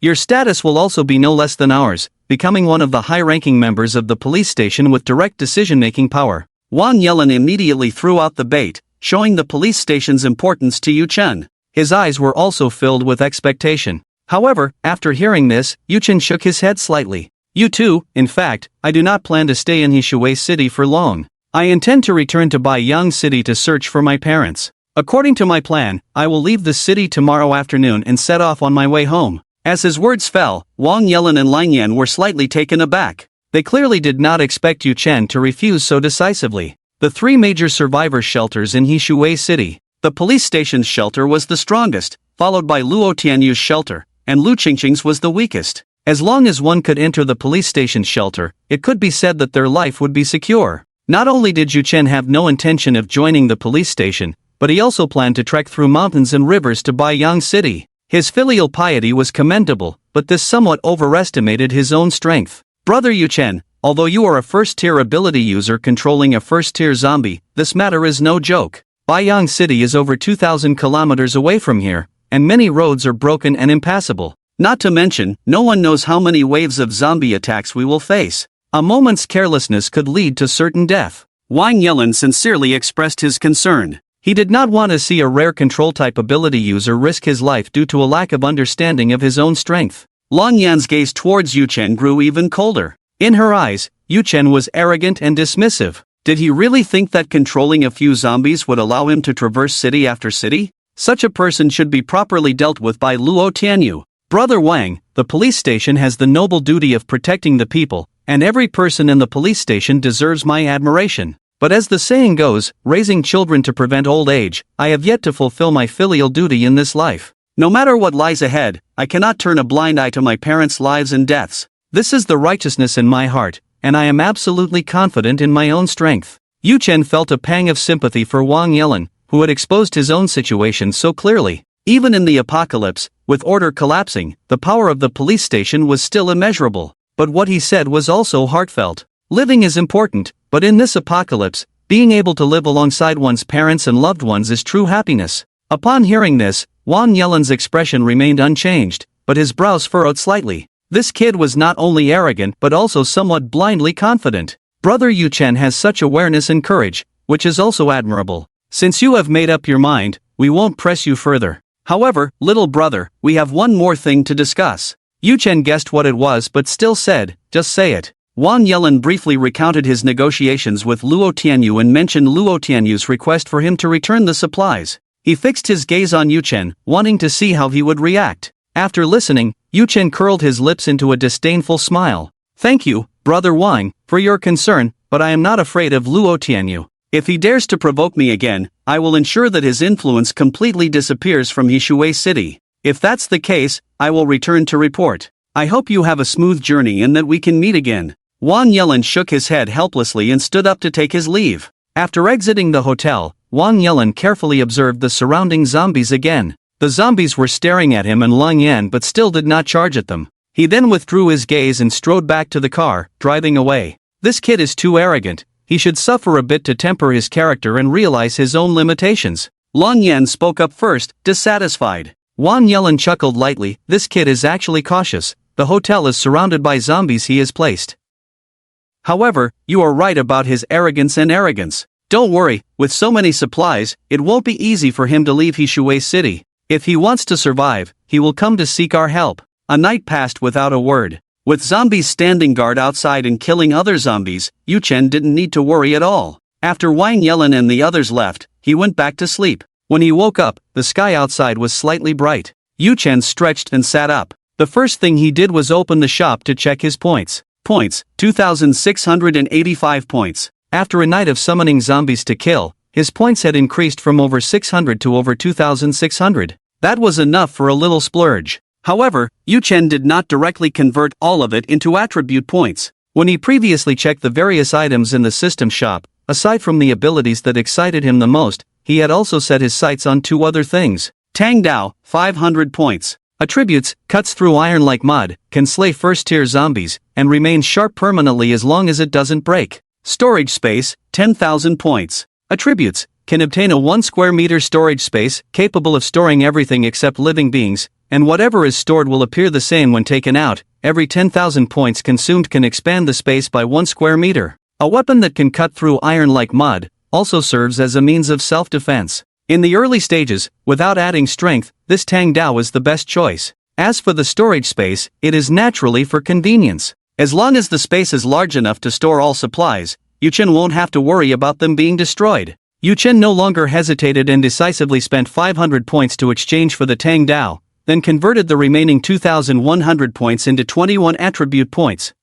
Your status will also be no less than ours, becoming one of the high-ranking members of the police station with direct decision-making power. Wang Yelin immediately threw out the bait, showing the police station's importance to Yu Chen. His eyes were also filled with expectation. However, after hearing this, Yu Chen shook his head slightly. You too, in fact, I do not plan to stay in Hishui City for long. I intend to return to Baiyang City to search for my parents. According to my plan, I will leave the city tomorrow afternoon and set off on my way home. As his words fell, Wang Yelin and Lang Yan were slightly taken aback. They clearly did not expect Yu Chen to refuse so decisively. The three major survivor shelters in Hishui City. The police station's shelter was the strongest, followed by Luo Tianyu's shelter, and Lu Qingqing's was the weakest. As long as one could enter the police station's shelter, it could be said that their life would be secure. Not only did Yu Chen have no intention of joining the police station, but he also planned to trek through mountains and rivers to Baiyang City. His filial piety was commendable, but this somewhat overestimated his own strength. Brother Yu Chen, although you are a first-tier ability user controlling a first-tier zombie, this matter is no joke. Baiyang City is over 2,000 kilometers away from here, and many roads are broken and impassable. Not to mention, no one knows how many waves of zombie attacks we will face. A moment's carelessness could lead to certain death. Wang Yelin sincerely expressed his concern. He did not want to see a rare control-type ability user risk his life due to a lack of understanding of his own strength. Lang Yan's gaze towards Yu Chen grew even colder. In her eyes, Yu Chen was arrogant and dismissive. Did he really think that controlling a few zombies would allow him to traverse city after city? Such a person should be properly dealt with by Luo Tianyu. Brother Wang, the police station has the noble duty of protecting the people, and every person in the police station deserves my admiration. But as the saying goes, raising children to prevent old age, I have yet to fulfill my filial duty in this life. No matter what lies ahead, I cannot turn a blind eye to my parents' lives and deaths. This is the righteousness in my heart, and I am absolutely confident in my own strength. Yu Chen felt a pang of sympathy for Wang Yelin, who had exposed his own situation so clearly. Even in the apocalypse, with order collapsing, the power of the police station was still immeasurable. But what he said was also heartfelt. Living is important, but in this apocalypse, being able to live alongside one's parents and loved ones is true happiness. Upon hearing this, Wang Yelin's expression remained unchanged, but his brows furrowed slightly. This kid was not only arrogant but also somewhat blindly confident. Brother Yu Chen has such awareness and courage, which is also admirable. Since you have made up your mind, we won't press you further. However, little brother, we have one more thing to discuss. Yu Chen guessed what it was but still said, just say it. Wang Yelin briefly recounted his negotiations with Luo Tianyu and mentioned Luo Tianyu's request for him to return the supplies. He fixed his gaze on Yu Chen, wanting to see how he would react. After listening, Yu Chen curled his lips into a disdainful smile. Thank you, Brother Wang, for your concern, but I am not afraid of Luo Tianyu. If he dares to provoke me again, I will ensure that his influence completely disappears from Hishui City. If that's the case, I will return to report. I hope you have a smooth journey and that we can meet again. Wang Yelin shook his head helplessly and stood up to take his leave. After exiting the hotel, Wang Yelin carefully observed the surrounding zombies again. The zombies were staring at him and Lang Yan but still did not charge at them. He then withdrew his gaze and strode back to the car, driving away. This kid is too arrogant. He should suffer a bit to temper his character and realize his own limitations. Lang Yan spoke up first, dissatisfied. Wang Yelin chuckled lightly. This kid is actually cautious. The hotel is surrounded by zombies he is placed. However, you are right about his arrogance. Don't worry, with so many supplies, it won't be easy for him to leave Hishui City. If he wants to survive, he will come to seek our help. A night passed without a word. With zombies standing guard outside and killing other zombies, Yu Chen didn't need to worry at all. After Wang Yelin and the others left, he went back to sleep. When he woke up, the sky outside was slightly bright. Yu Chen stretched and sat up. The first thing he did was open the shop to check his points. 2,685 points. After a night of summoning zombies to kill, his points had increased from over 600 to over 2,600. That was enough for a little splurge. However, Yu Chen did not directly convert all of it into attribute points. When he previously checked the various items in the system shop, aside from the abilities that excited him the most, he had also set his sights on two other things. Tang Dao, 500 points. Attributes, cuts through iron like mud, can slay first-tier zombies, and remains sharp permanently as long as it doesn't break. Storage space, 10,000 points. Attributes, can obtain a 1 square meter storage space, capable of storing everything except living beings, and whatever is stored will appear the same when taken out. Every 10,000 points consumed can expand the space by 1 square meter. A weapon that can cut through iron like mud, also serves as a means of self-defense. In the early stages, without adding strength, this Tang Dao is the best choice. As for the storage space, it is naturally for convenience. As long as the space is large enough to store all supplies, Yu Chen won't have to worry about them being destroyed. Yu Chen no longer hesitated and decisively spent 500 points to exchange for the Tang Dao, then converted the remaining 2,100 points into 21 attribute points.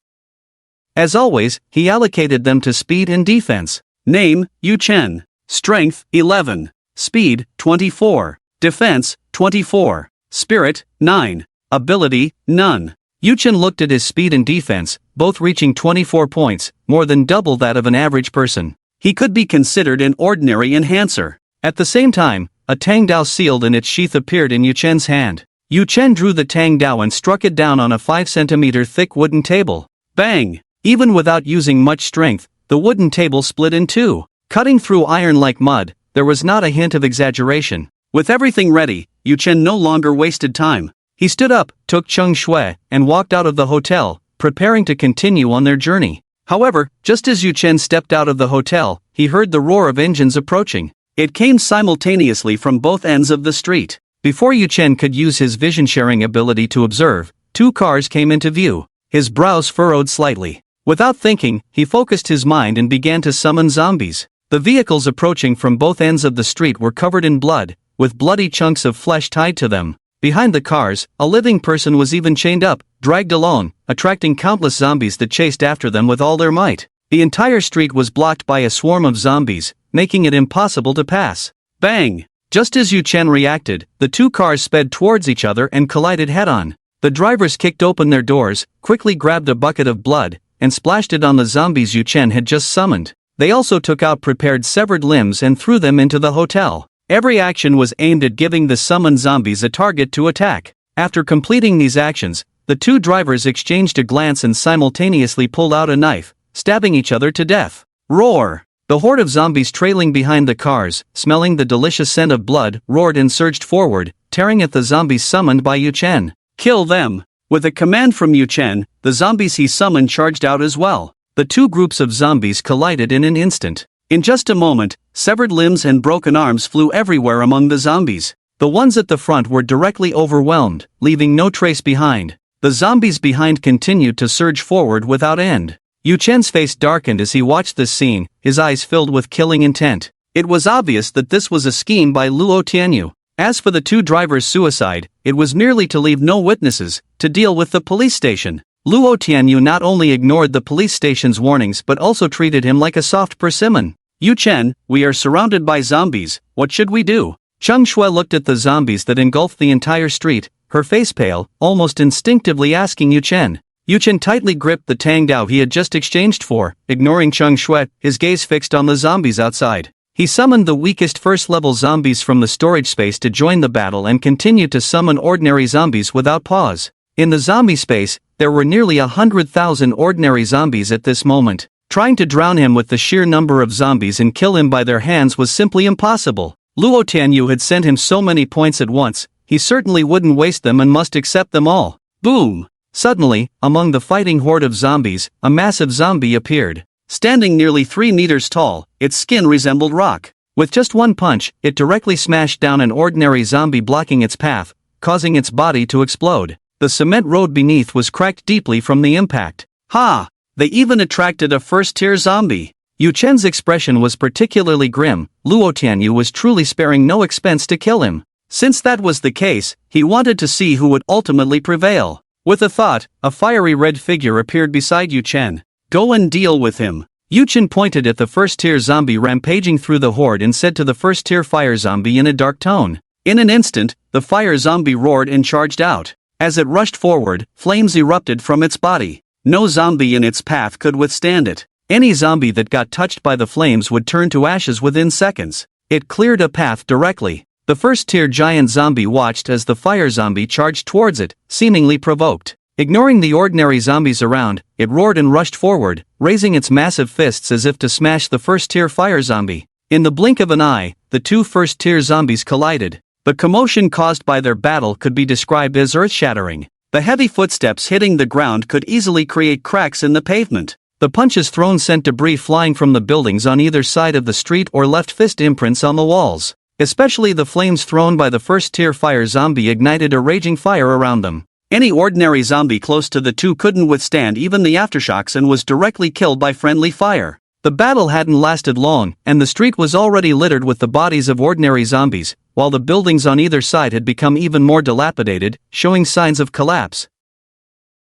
As always, he allocated them to speed and defense. Name, Yu Chen. Strength, 11. Speed, 24. Defense, 24. Spirit, 9. Ability, none. Yu Chen looked at his speed and defense, both reaching 24 points, more than double that of an average person. He could be considered an ordinary enhancer. At the same time, a Tang Dao sealed in its sheath appeared in Yu Chen's hand. Yu Chen drew the Tang Dao and struck it down on a 5 centimeter thick wooden table. Bang! Even without using much strength, the wooden table split in two. Cutting through iron like mud, there was not a hint of exaggeration. With everything ready, Yu Chen no longer wasted time. He stood up, took Cheng Shui, and walked out of the hotel, preparing to continue on their journey. However, just as Yu Chen stepped out of the hotel, he heard the roar of engines approaching. It came simultaneously from both ends of the street. Before Yu Chen could use his vision-sharing ability to observe, two cars came into view. His brows furrowed slightly. Without thinking, he focused his mind and began to summon zombies. The vehicles approaching from both ends of the street were covered in blood, with bloody chunks of flesh tied to them. Behind the cars, a living person was even chained up, dragged along, attracting countless zombies that chased after them with all their might. The entire street was blocked by a swarm of zombies, making it impossible to pass. Bang! Just as Yu Chen reacted, the two cars sped towards each other and collided head-on. The drivers kicked open their doors, quickly grabbed a bucket of blood, and splashed it on the zombies Yu Chen had just summoned. They also took out prepared severed limbs and threw them into the hotel. Every action was aimed at giving the summoned zombies a target to attack. After completing these actions, the two drivers exchanged a glance and simultaneously pulled out a knife, stabbing each other to death. Roar! The horde of zombies trailing behind the cars, smelling the delicious scent of blood, roared and surged forward, tearing at the zombies summoned by Yu Chen. Kill them! With a command from Yu Chen, the zombies he summoned charged out as well. The two groups of zombies collided in an instant. In just a moment, severed limbs and broken arms flew everywhere among the zombies. The ones at the front were directly overwhelmed, leaving no trace behind. The zombies behind continued to surge forward without end. Yu Chen's face darkened as he watched this scene, his eyes filled with killing intent. It was obvious that this was a scheme by Luo Tianyu. As for the two drivers' suicide, it was merely to leave no witnesses, to deal with the police station. Luo Tianyu not only ignored the police station's warnings but also treated him like a soft persimmon. Yu Chen, we are surrounded by zombies, what should we do? Cheng Shui looked at the zombies that engulfed the entire street, her face pale, almost instinctively asking Yu Chen. Yu Chen tightly gripped the Tang Dao he had just exchanged for, ignoring Cheng Shui, his gaze fixed on the zombies outside. He summoned the weakest first-level zombies from the storage space to join the battle and continued to summon ordinary zombies without pause. In the zombie space, there were nearly 100,000 ordinary zombies at this moment. Trying to drown him with the sheer number of zombies and kill him by their hands was simply impossible. Luo Tianyu had sent him so many points at once, he certainly wouldn't waste them and must accept them all. Boom! Suddenly, among the fighting horde of zombies, a massive zombie appeared. Standing nearly 3 meters tall, its skin resembled rock. With just one punch, it directly smashed down an ordinary zombie, blocking its path, causing its body to explode. The cement road beneath was cracked deeply from the impact. Ha! They even attracted a first-tier zombie. Yu Chen's expression was particularly grim. Luo Tianyu was truly sparing no expense to kill him. Since that was the case, he wanted to see who would ultimately prevail. With a thought, a fiery red figure appeared beside Yu Chen. Go and deal with him. Yu Chen pointed at the first-tier zombie rampaging through the horde and said to the first-tier fire zombie in a dark tone. In an instant, the fire zombie roared and charged out. As it rushed forward, flames erupted from its body. No zombie in its path could withstand it. Any zombie that got touched by the flames would turn to ashes within seconds. It cleared a path directly. The first-tier giant zombie watched as the fire zombie charged towards it, seemingly provoked. Ignoring the ordinary zombies around, it roared and rushed forward, raising its massive fists as if to smash the first-tier fire zombie. In the blink of an eye, the two first-tier zombies collided. The commotion caused by their battle could be described as earth-shattering. The heavy footsteps hitting the ground could easily create cracks in the pavement. The punches thrown sent debris flying from the buildings on either side of the street or left fist imprints on the walls. Especially the flames thrown by the first-tier fire zombie ignited a raging fire around them. Any ordinary zombie close to the two couldn't withstand even the aftershocks and was directly killed by friendly fire. The battle hadn't lasted long, and the street was already littered with the bodies of ordinary zombies, while the buildings on either side had become even more dilapidated, showing signs of collapse.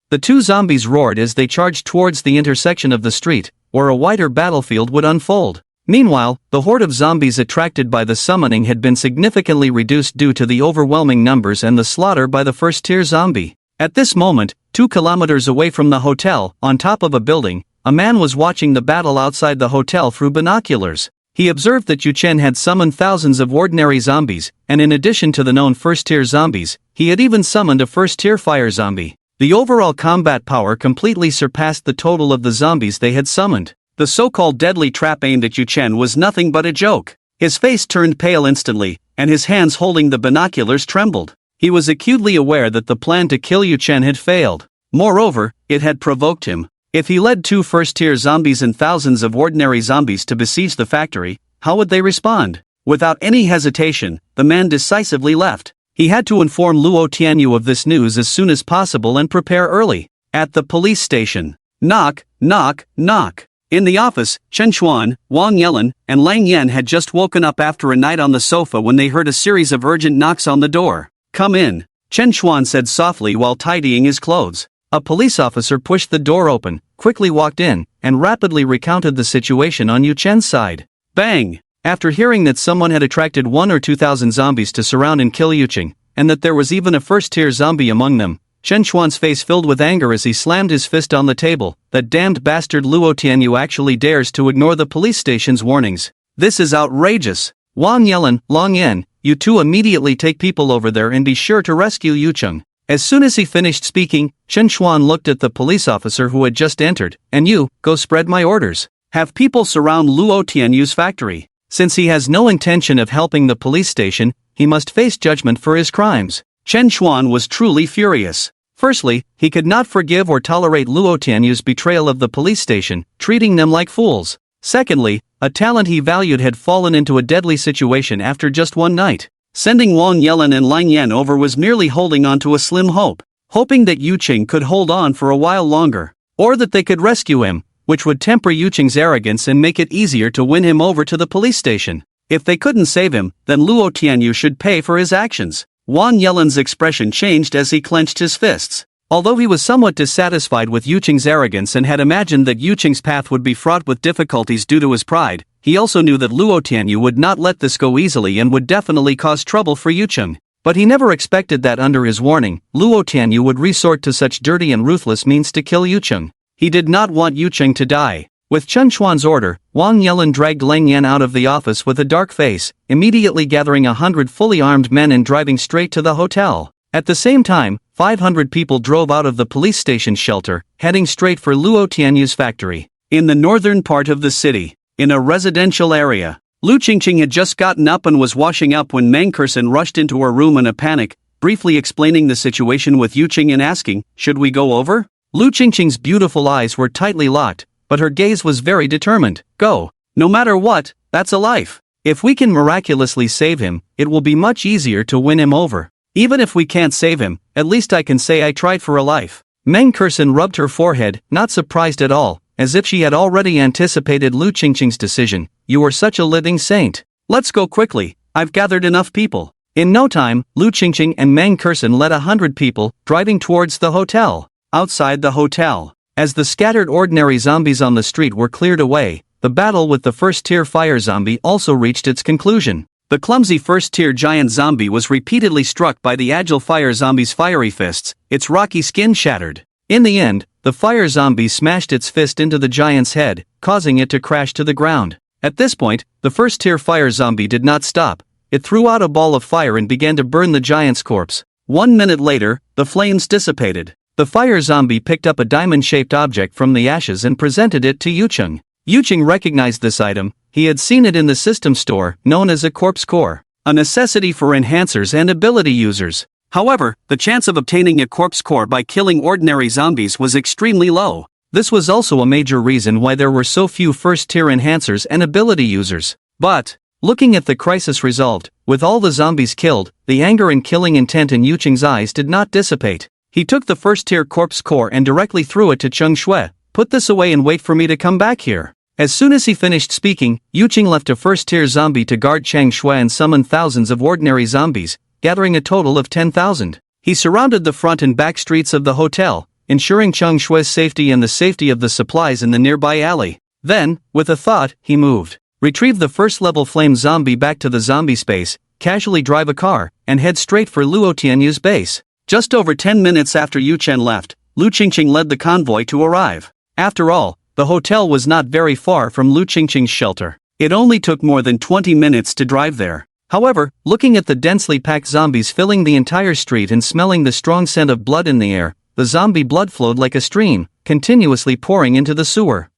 The two zombies roared as they charged towards the intersection of the street, where a wider battlefield would unfold. Meanwhile, the horde of zombies attracted by the summoning had been significantly reduced due to the overwhelming numbers and the slaughter by the first-tier zombie. At this moment, 2 kilometers away from the hotel, on top of a building, a man was watching the battle outside the hotel through binoculars. He observed that Yu Chen had summoned thousands of ordinary zombies, and in addition to the known first-tier zombies, he had even summoned a first-tier fire zombie. The overall combat power completely surpassed the total of the zombies they had summoned. The so-called deadly trap aimed at Yu Chen was nothing but a joke. His face turned pale instantly, and his hands holding the binoculars trembled. He was acutely aware that the plan to kill Yu Chen had failed. Moreover, it had provoked him. If he led 2 first-tier zombies and thousands of ordinary zombies to besiege the factory, how would they respond? Without any hesitation, the man decisively left. He had to inform Luo Tianyu of this news as soon as possible and prepare early. At the police station. Knock, knock, knock. In the office, Chen Xuan, Wang Yelin, and Lang Yan had just woken up after a night on the sofa when they heard a series of urgent knocks on the door. Come in, Chen Xuan said softly while tidying his clothes. A police officer pushed the door open, quickly walked in, and rapidly recounted the situation on Yu Chen's side. Bang! After hearing that someone had attracted 1 or 2,000 zombies to surround and kill Yu Chen, and that there was even a first-tier zombie among them, Chen Xuan's face filled with anger as he slammed his fist on the table. That damned bastard Luo Tianyu actually dares to ignore the police station's warnings. This is outrageous. Wang Yelin, Long Yan, you two immediately take people over there and be sure to rescue Yu Chen. As soon as he finished speaking, Chen Xuan looked at the police officer who had just entered. And you, go spread my orders. Have people surround Luo Tianyu's factory. Since he has no intention of helping the police station, he must face judgment for his crimes. Chen Xuan was truly furious. Firstly, he could not forgive or tolerate Luo Tianyu's betrayal of the police station, treating them like fools. Secondly, a talent he valued had fallen into a deadly situation after just one night. Sending Wang Yelin and Lang Yan over was merely holding on to a slim hope, hoping that Yu Chen could hold on for a while longer, or that they could rescue him, which would temper Yu Chen's arrogance and make it easier to win him over to the police station. If they couldn't save him, then Luo Tianyu should pay for his actions. Wang Yelin's expression changed as he clenched his fists. Although he was somewhat dissatisfied with Yu Chen's arrogance and had imagined that Yu Chen's path would be fraught with difficulties due to his pride, he also knew that Luo Tianyu would not let this go easily and would definitely cause trouble for Yu Chen. But he never expected that under his warning, Luo Tianyu would resort to such dirty and ruthless means to kill Yu Chen. He did not want Yu Chen to die. With Chen Xuan's order, Wang Yelin dragged Lang Yan out of the office with a dark face, immediately gathering 100 fully armed men and driving straight to the hotel. At the same time, 500 people drove out of the police station's shelter, heading straight for Luo Tianyu's factory. In the northern part of the city, in a residential area, Lu Qingqing had just gotten up and was washing up when Mang Kersen rushed into her room in a panic, briefly explaining the situation with Yu Qing and asking, "Should we go over?" Lu Qingqing's beautiful eyes were tightly locked, but her gaze was very determined. "Go. No matter what, that's a life. If we can miraculously save him, it will be much easier to win him over. Even if we can't save him, at least I can say I tried for a life." Meng Kersen rubbed her forehead, not surprised at all, as if she had already anticipated Lu Qingqing's decision. "You are such a living saint. Let's go quickly, I've gathered enough people." In no time, Lu Qingqing and Meng Kersen led 100 people, driving towards the hotel. Outside the hotel, as the scattered ordinary zombies on the street were cleared away, the battle with the first-tier fire zombie also reached its conclusion. The clumsy first-tier giant zombie was repeatedly struck by the agile fire zombie's fiery fists, its rocky skin shattered. In the end, the fire zombie smashed its fist into the giant's head, causing it to crash to the ground. At this point, the first-tier fire zombie did not stop. It threw out a ball of fire and began to burn the giant's corpse. 1 minute later, the flames dissipated. The fire zombie picked up a diamond-shaped object from the ashes and presented it to Yu Qing. Yu Qing recognized this item. He had seen it in the system store, known as a corpse core, a necessity for enhancers and ability users. However, the chance of obtaining a corpse core by killing ordinary zombies was extremely low. This was also a major reason why there were so few first-tier enhancers and ability users. But, looking at the crisis resolved, with all the zombies killed, the anger and killing intent in Yu Qing's eyes did not dissipate. He took the first-tier corpse core and directly threw it to Cheng Shui. "Put this away and wait for me to come back here." As soon as he finished speaking, Yu Qing left a first-tier zombie to guard Cheng Shui and summoned thousands of ordinary zombies, gathering a total of 10,000. He surrounded the front and back streets of the hotel, ensuring Cheng Shui's safety and the safety of the supplies in the nearby alley. Then, with a thought, he moved. Retrieve the first-level flame zombie back to the zombie space, casually drive a car, and head straight for Luo Tianyu's base. Just over 10 minutes after Yu Chen left, Lu Qingqing led the convoy to arrive. After all, the hotel was not very far from Lu Qingqing's shelter. It only took more than 20 minutes to drive there. However, looking at the densely packed zombies filling the entire street and smelling the strong scent of blood in the air, the zombie blood flowed like a stream, continuously pouring into the sewer.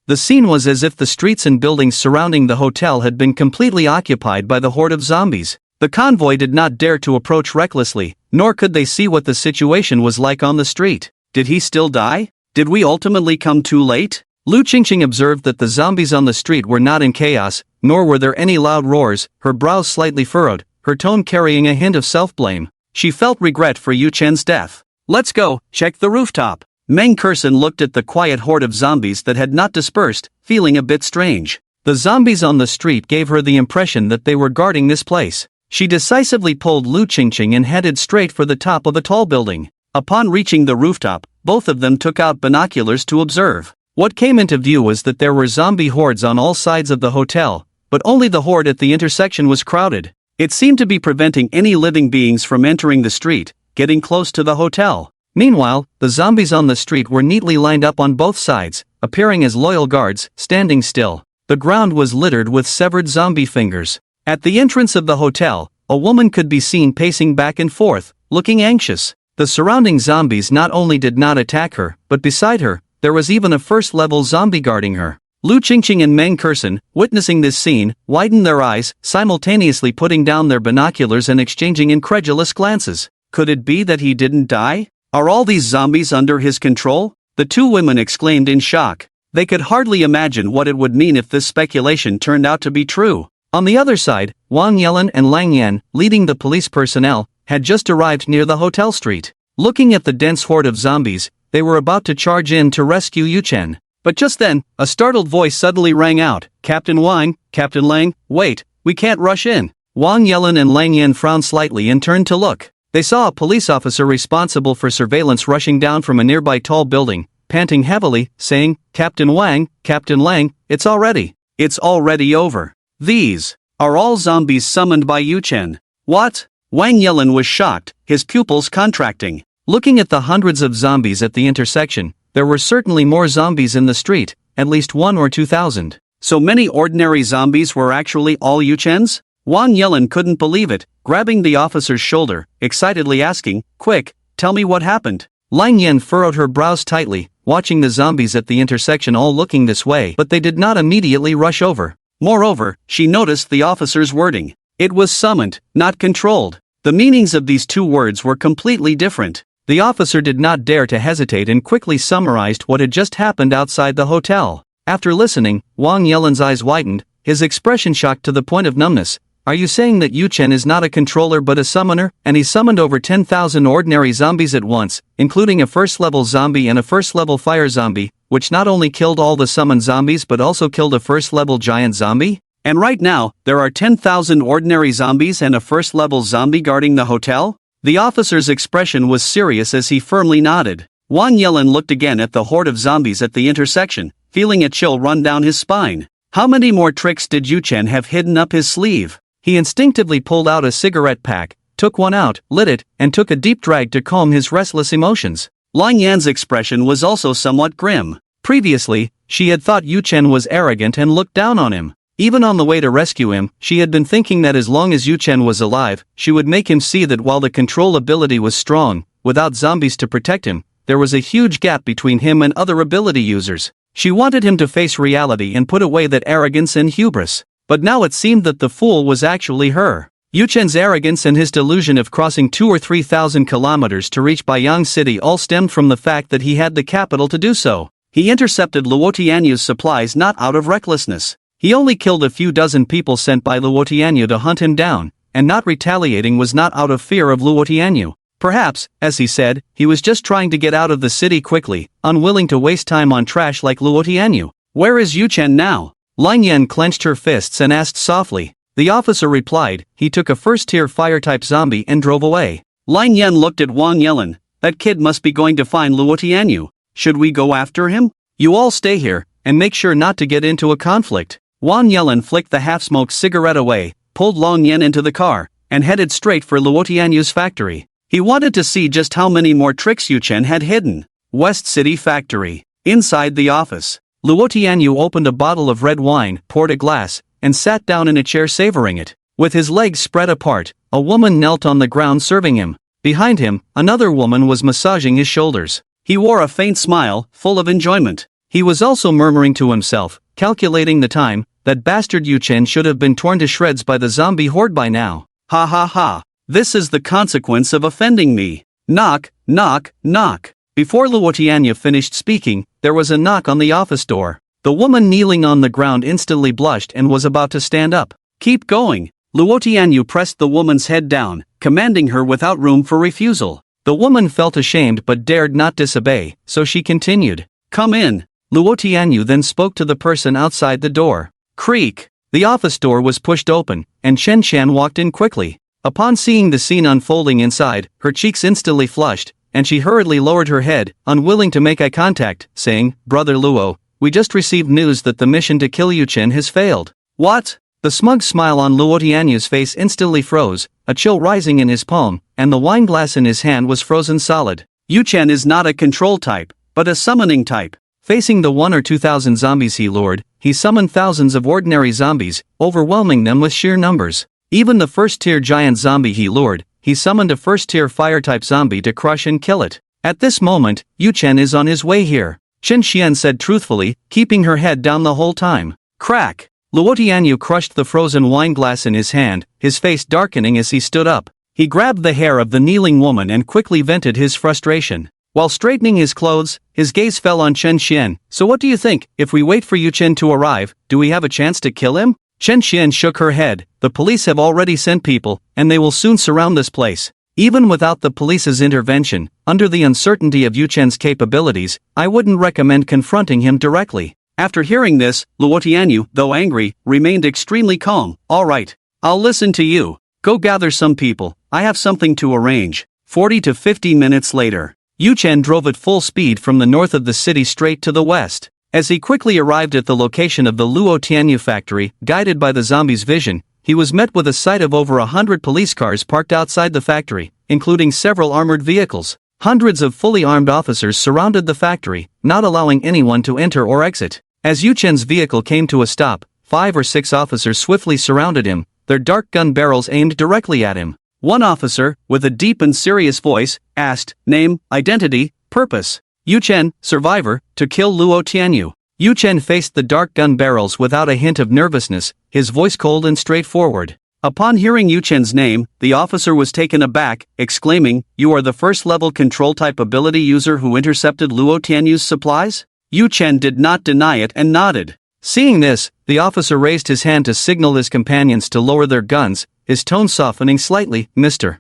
The scene was as if the streets and buildings surrounding the hotel had been completely occupied by the horde of zombies. The convoy did not dare to approach recklessly, nor could they see what the situation was like on the street. Did he still die? Did we ultimately come too late? Lu Qingqing observed that the zombies on the street were not in chaos, nor were there any loud roars, her brows slightly furrowed, her tone carrying a hint of self-blame. She felt regret for Yu Chen's death. "Let's go, check the rooftop." Meng Kersen looked at the quiet horde of zombies that had not dispersed, feeling a bit strange. The zombies on the street gave her the impression that they were guarding this place. She decisively pulled Lu Qingqing and headed straight for the top of a tall building. Upon reaching the rooftop, both of them took out binoculars to observe. What came into view was that there were zombie hordes on all sides of the hotel, but only the horde at the intersection was crowded. It seemed to be preventing any living beings from entering the street, getting close to the hotel. Meanwhile, the zombies on the street were neatly lined up on both sides, appearing as loyal guards, standing still. The ground was littered with severed zombie fingers. At the entrance of the hotel, a woman could be seen pacing back and forth, looking anxious. The surrounding zombies not only did not attack her, but beside her, there was even a first-level zombie guarding her. Lu Qingqing and Meng Kersen, witnessing this scene, widened their eyes, simultaneously putting down their binoculars and exchanging incredulous glances. Could it be that he didn't die? Are all these zombies under his control? The two women exclaimed in shock. They could hardly imagine what it would mean if this speculation turned out to be true. On the other side, Wang Yelin and Lang Yan, leading the police personnel, had just arrived near the hotel street. Looking at the dense horde of zombies, they were about to charge in to rescue Yu Chen. But just then, a startled voice suddenly rang out. "Captain Wang, Captain Lang, wait, we can't rush in." Wang Yelin and Lang Yan frowned slightly and turned to look. They saw a police officer responsible for surveillance rushing down from a nearby tall building, panting heavily, saying, "Captain Wang, Captain Lang, it's already over. These are all zombies summoned by Yu Chen." "What?" Wang Yelin was shocked, his pupils contracting. Looking at the hundreds of zombies at the intersection, there were certainly more zombies in the street, at least 1 or 2,000. So many ordinary zombies were actually all Yu Chen's? Wang Yelin couldn't believe it, grabbing the officer's shoulder, excitedly asking, "Quick, tell me what happened." Lang Yan furrowed her brows tightly, watching the zombies at the intersection all looking this way, but they did not immediately rush over. Moreover, she noticed the officer's wording. It was summoned, not controlled. The meanings of these two words were completely different. The officer did not dare to hesitate and quickly summarized what had just happened outside the hotel. After listening, Wang Yelan's eyes widened, his expression shocked to the point of numbness. Are you saying that Yu Chen is not a controller but a summoner? And he summoned over 10,000 ordinary zombies at once, including a first-level zombie and a first-level fire zombie, which not only killed all the summoned zombies but also killed a first-level giant zombie? And right now, there are 10,000 ordinary zombies and a first-level zombie guarding the hotel? The officer's expression was serious as he firmly nodded. Wang Yelan looked again at the horde of zombies at the intersection, feeling a chill run down his spine. How many more tricks did Yu Chen have hidden up his sleeve? He instinctively pulled out a cigarette pack, took one out, lit it, and took a deep drag to calm his restless emotions. Lang Yan's expression was also somewhat grim. Previously, she had thought Yu Chen was arrogant and looked down on him. Even on the way to rescue him, she had been thinking that as long as Yu Chen was alive, she would make him see that while the control ability was strong, without zombies to protect him, there was a huge gap between him and other ability users. She wanted him to face reality and put away that arrogance and hubris. But now it seemed that the fool was actually her. Yu Chen's arrogance and his delusion of crossing 2,000 or 3,000 kilometers to reach Baiyang City all stemmed from the fact that he had the capital to do so. He intercepted Luo Tianyu's supplies not out of recklessness. He only killed a few dozen people sent by Luo Tianyu to hunt him down, and not retaliating was not out of fear of Luo Tianyu. Perhaps, as he said, he was just trying to get out of the city quickly, unwilling to waste time on trash like Luo Tianyu. Where is Yu Chen now? Lang Yan clenched her fists and asked softly. The officer replied, he took a first-tier fire-type zombie and drove away. Lang Yan looked at Wang Yelan. That kid must be going to find Luo Tianyu. Should we go after him? You all stay here, and make sure not to get into a conflict. Wang Yelan flicked the half-smoked cigarette away, pulled Lang Yan into the car, and headed straight for Luo Tianyu's factory. He wanted to see just how many more tricks Yu Chen had hidden. West City Factory. Inside the office, Luo Tianyu opened a bottle of red wine, poured a glass, and sat down in a chair savoring it. With his legs spread apart, a woman knelt on the ground serving him. Behind him, another woman was massaging his shoulders. He wore a faint smile, full of enjoyment. He was also murmuring to himself, calculating the time, that bastard Yu Chen should have been torn to shreds by the zombie horde by now. Ha ha ha. This is the consequence of offending me. Knock, knock, knock. Before Luo Tianyu finished speaking, there was a knock on the office door. The woman kneeling on the ground instantly blushed and was about to stand up. Keep going. Luo Tianyu pressed the woman's head down, commanding her without room for refusal. The woman felt ashamed but dared not disobey, so she continued. Come in. Luo Tianyu then spoke to the person outside the door. Creak. The office door was pushed open, and Chen Qian walked in quickly. Upon seeing the scene unfolding inside, her cheeks instantly flushed, and she hurriedly lowered her head, unwilling to make eye contact, saying, Brother Luo, we just received news that the mission to kill Yu Chen has failed. What? The smug smile on Luo Tianyu's face instantly froze, a chill rising in his palm, and the wine glass in his hand was frozen solid. Yu Chen is not a control type, but a summoning type. Facing the 1,000 or 2,000 zombies he lured, he summoned thousands of ordinary zombies, overwhelming them with sheer numbers. Even the first-tier giant zombie he lured, he summoned a first-tier fire-type zombie to crush and kill it. At this moment, Yu Chen is on his way here, Chen Qian said truthfully, keeping her head down the whole time. Crack! Luo Tianyu crushed the frozen wine glass in his hand, his face darkening as he stood up. He grabbed the hair of the kneeling woman and quickly vented his frustration. While straightening his clothes, his gaze fell on Chen Qian. So what do you think, if we wait for Yu Chen to arrive, do we have a chance to kill him? Chen Qian shook her head. The police have already sent people, and they will soon surround this place. Even without the police's intervention, under the uncertainty of Yu Chen's capabilities, I wouldn't recommend confronting him directly. After hearing this, Luo Tianyu, though angry, remained extremely calm. All right, I'll listen to you. Go gather some people, I have something to arrange. 40 to 50 minutes later, Yu Chen drove at full speed from the north of the city straight to the west. As he quickly arrived at the location of the Luo Tianyu factory, guided by the zombie's vision, he was met with a sight of over 100 police cars parked outside the factory, including several armored vehicles. Hundreds of fully armed officers surrounded the factory, not allowing anyone to enter or exit. As Yu Chen's vehicle came to a stop, 5 or 6 officers swiftly surrounded him, their dark gun barrels aimed directly at him. One officer, with a deep and serious voice, asked, Name, identity, purpose. Yu Chen, survivor, to kill Luo Tianyu. Yu Chen faced the dark gun barrels without a hint of nervousness, his voice cold and straightforward. Upon hearing Yu Chen's name, the officer was taken aback, exclaiming, "You are the first-level control-type ability user who intercepted Luo Tianyu's supplies?" Yu Chen did not deny it and nodded. Seeing this, the officer raised his hand to signal his companions to lower their guns, his tone softening slightly. "Mr.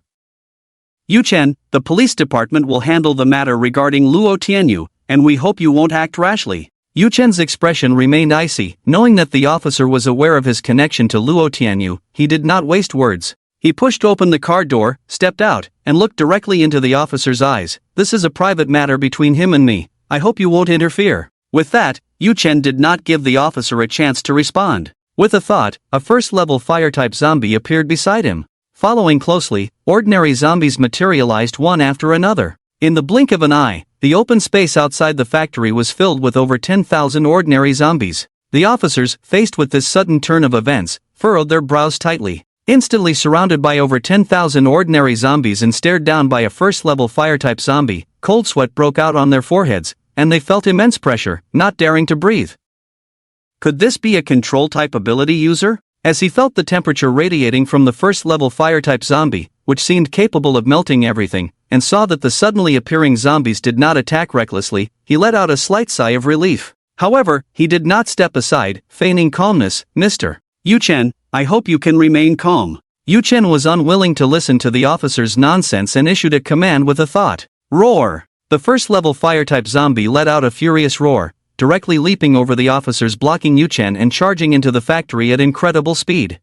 Yu Chen, the police department will handle the matter regarding Luo Tianyu, and we hope you won't act rashly." Yu Chen's expression remained icy. Knowing that the officer was aware of his connection to Luo Tianyu, he did not waste words. He pushed open the car door, stepped out, and looked directly into the officer's eyes. "This is a private matter between him and me. I hope you won't interfere." With that, Yu Chen did not give the officer a chance to respond. With a thought, a first-level fire-type zombie appeared beside him. Following closely, ordinary zombies materialized one after another. In the blink of an eye, the open space outside the factory was filled with over 10,000 ordinary zombies. The officers, faced with this sudden turn of events, furrowed their brows tightly. Instantly surrounded by over 10,000 ordinary zombies and stared down by a first-level fire-type zombie, cold sweat broke out on their foreheads, and they felt immense pressure, not daring to breathe. Could this be a control-type ability user? As he felt the temperature radiating from the first-level fire-type zombie, which seemed capable of melting everything, and saw that the suddenly appearing zombies did not attack recklessly, he let out a slight sigh of relief. However, he did not step aside, feigning calmness. "Mr. Yu Chen, I hope you can remain calm." Yu Chen was unwilling to listen to the officer's nonsense and issued a command with a thought. "Roar!" The first-level fire-type zombie let out a furious roar, directly leaping over the officers, blocking Yu Chen and charging into the factory at incredible speed.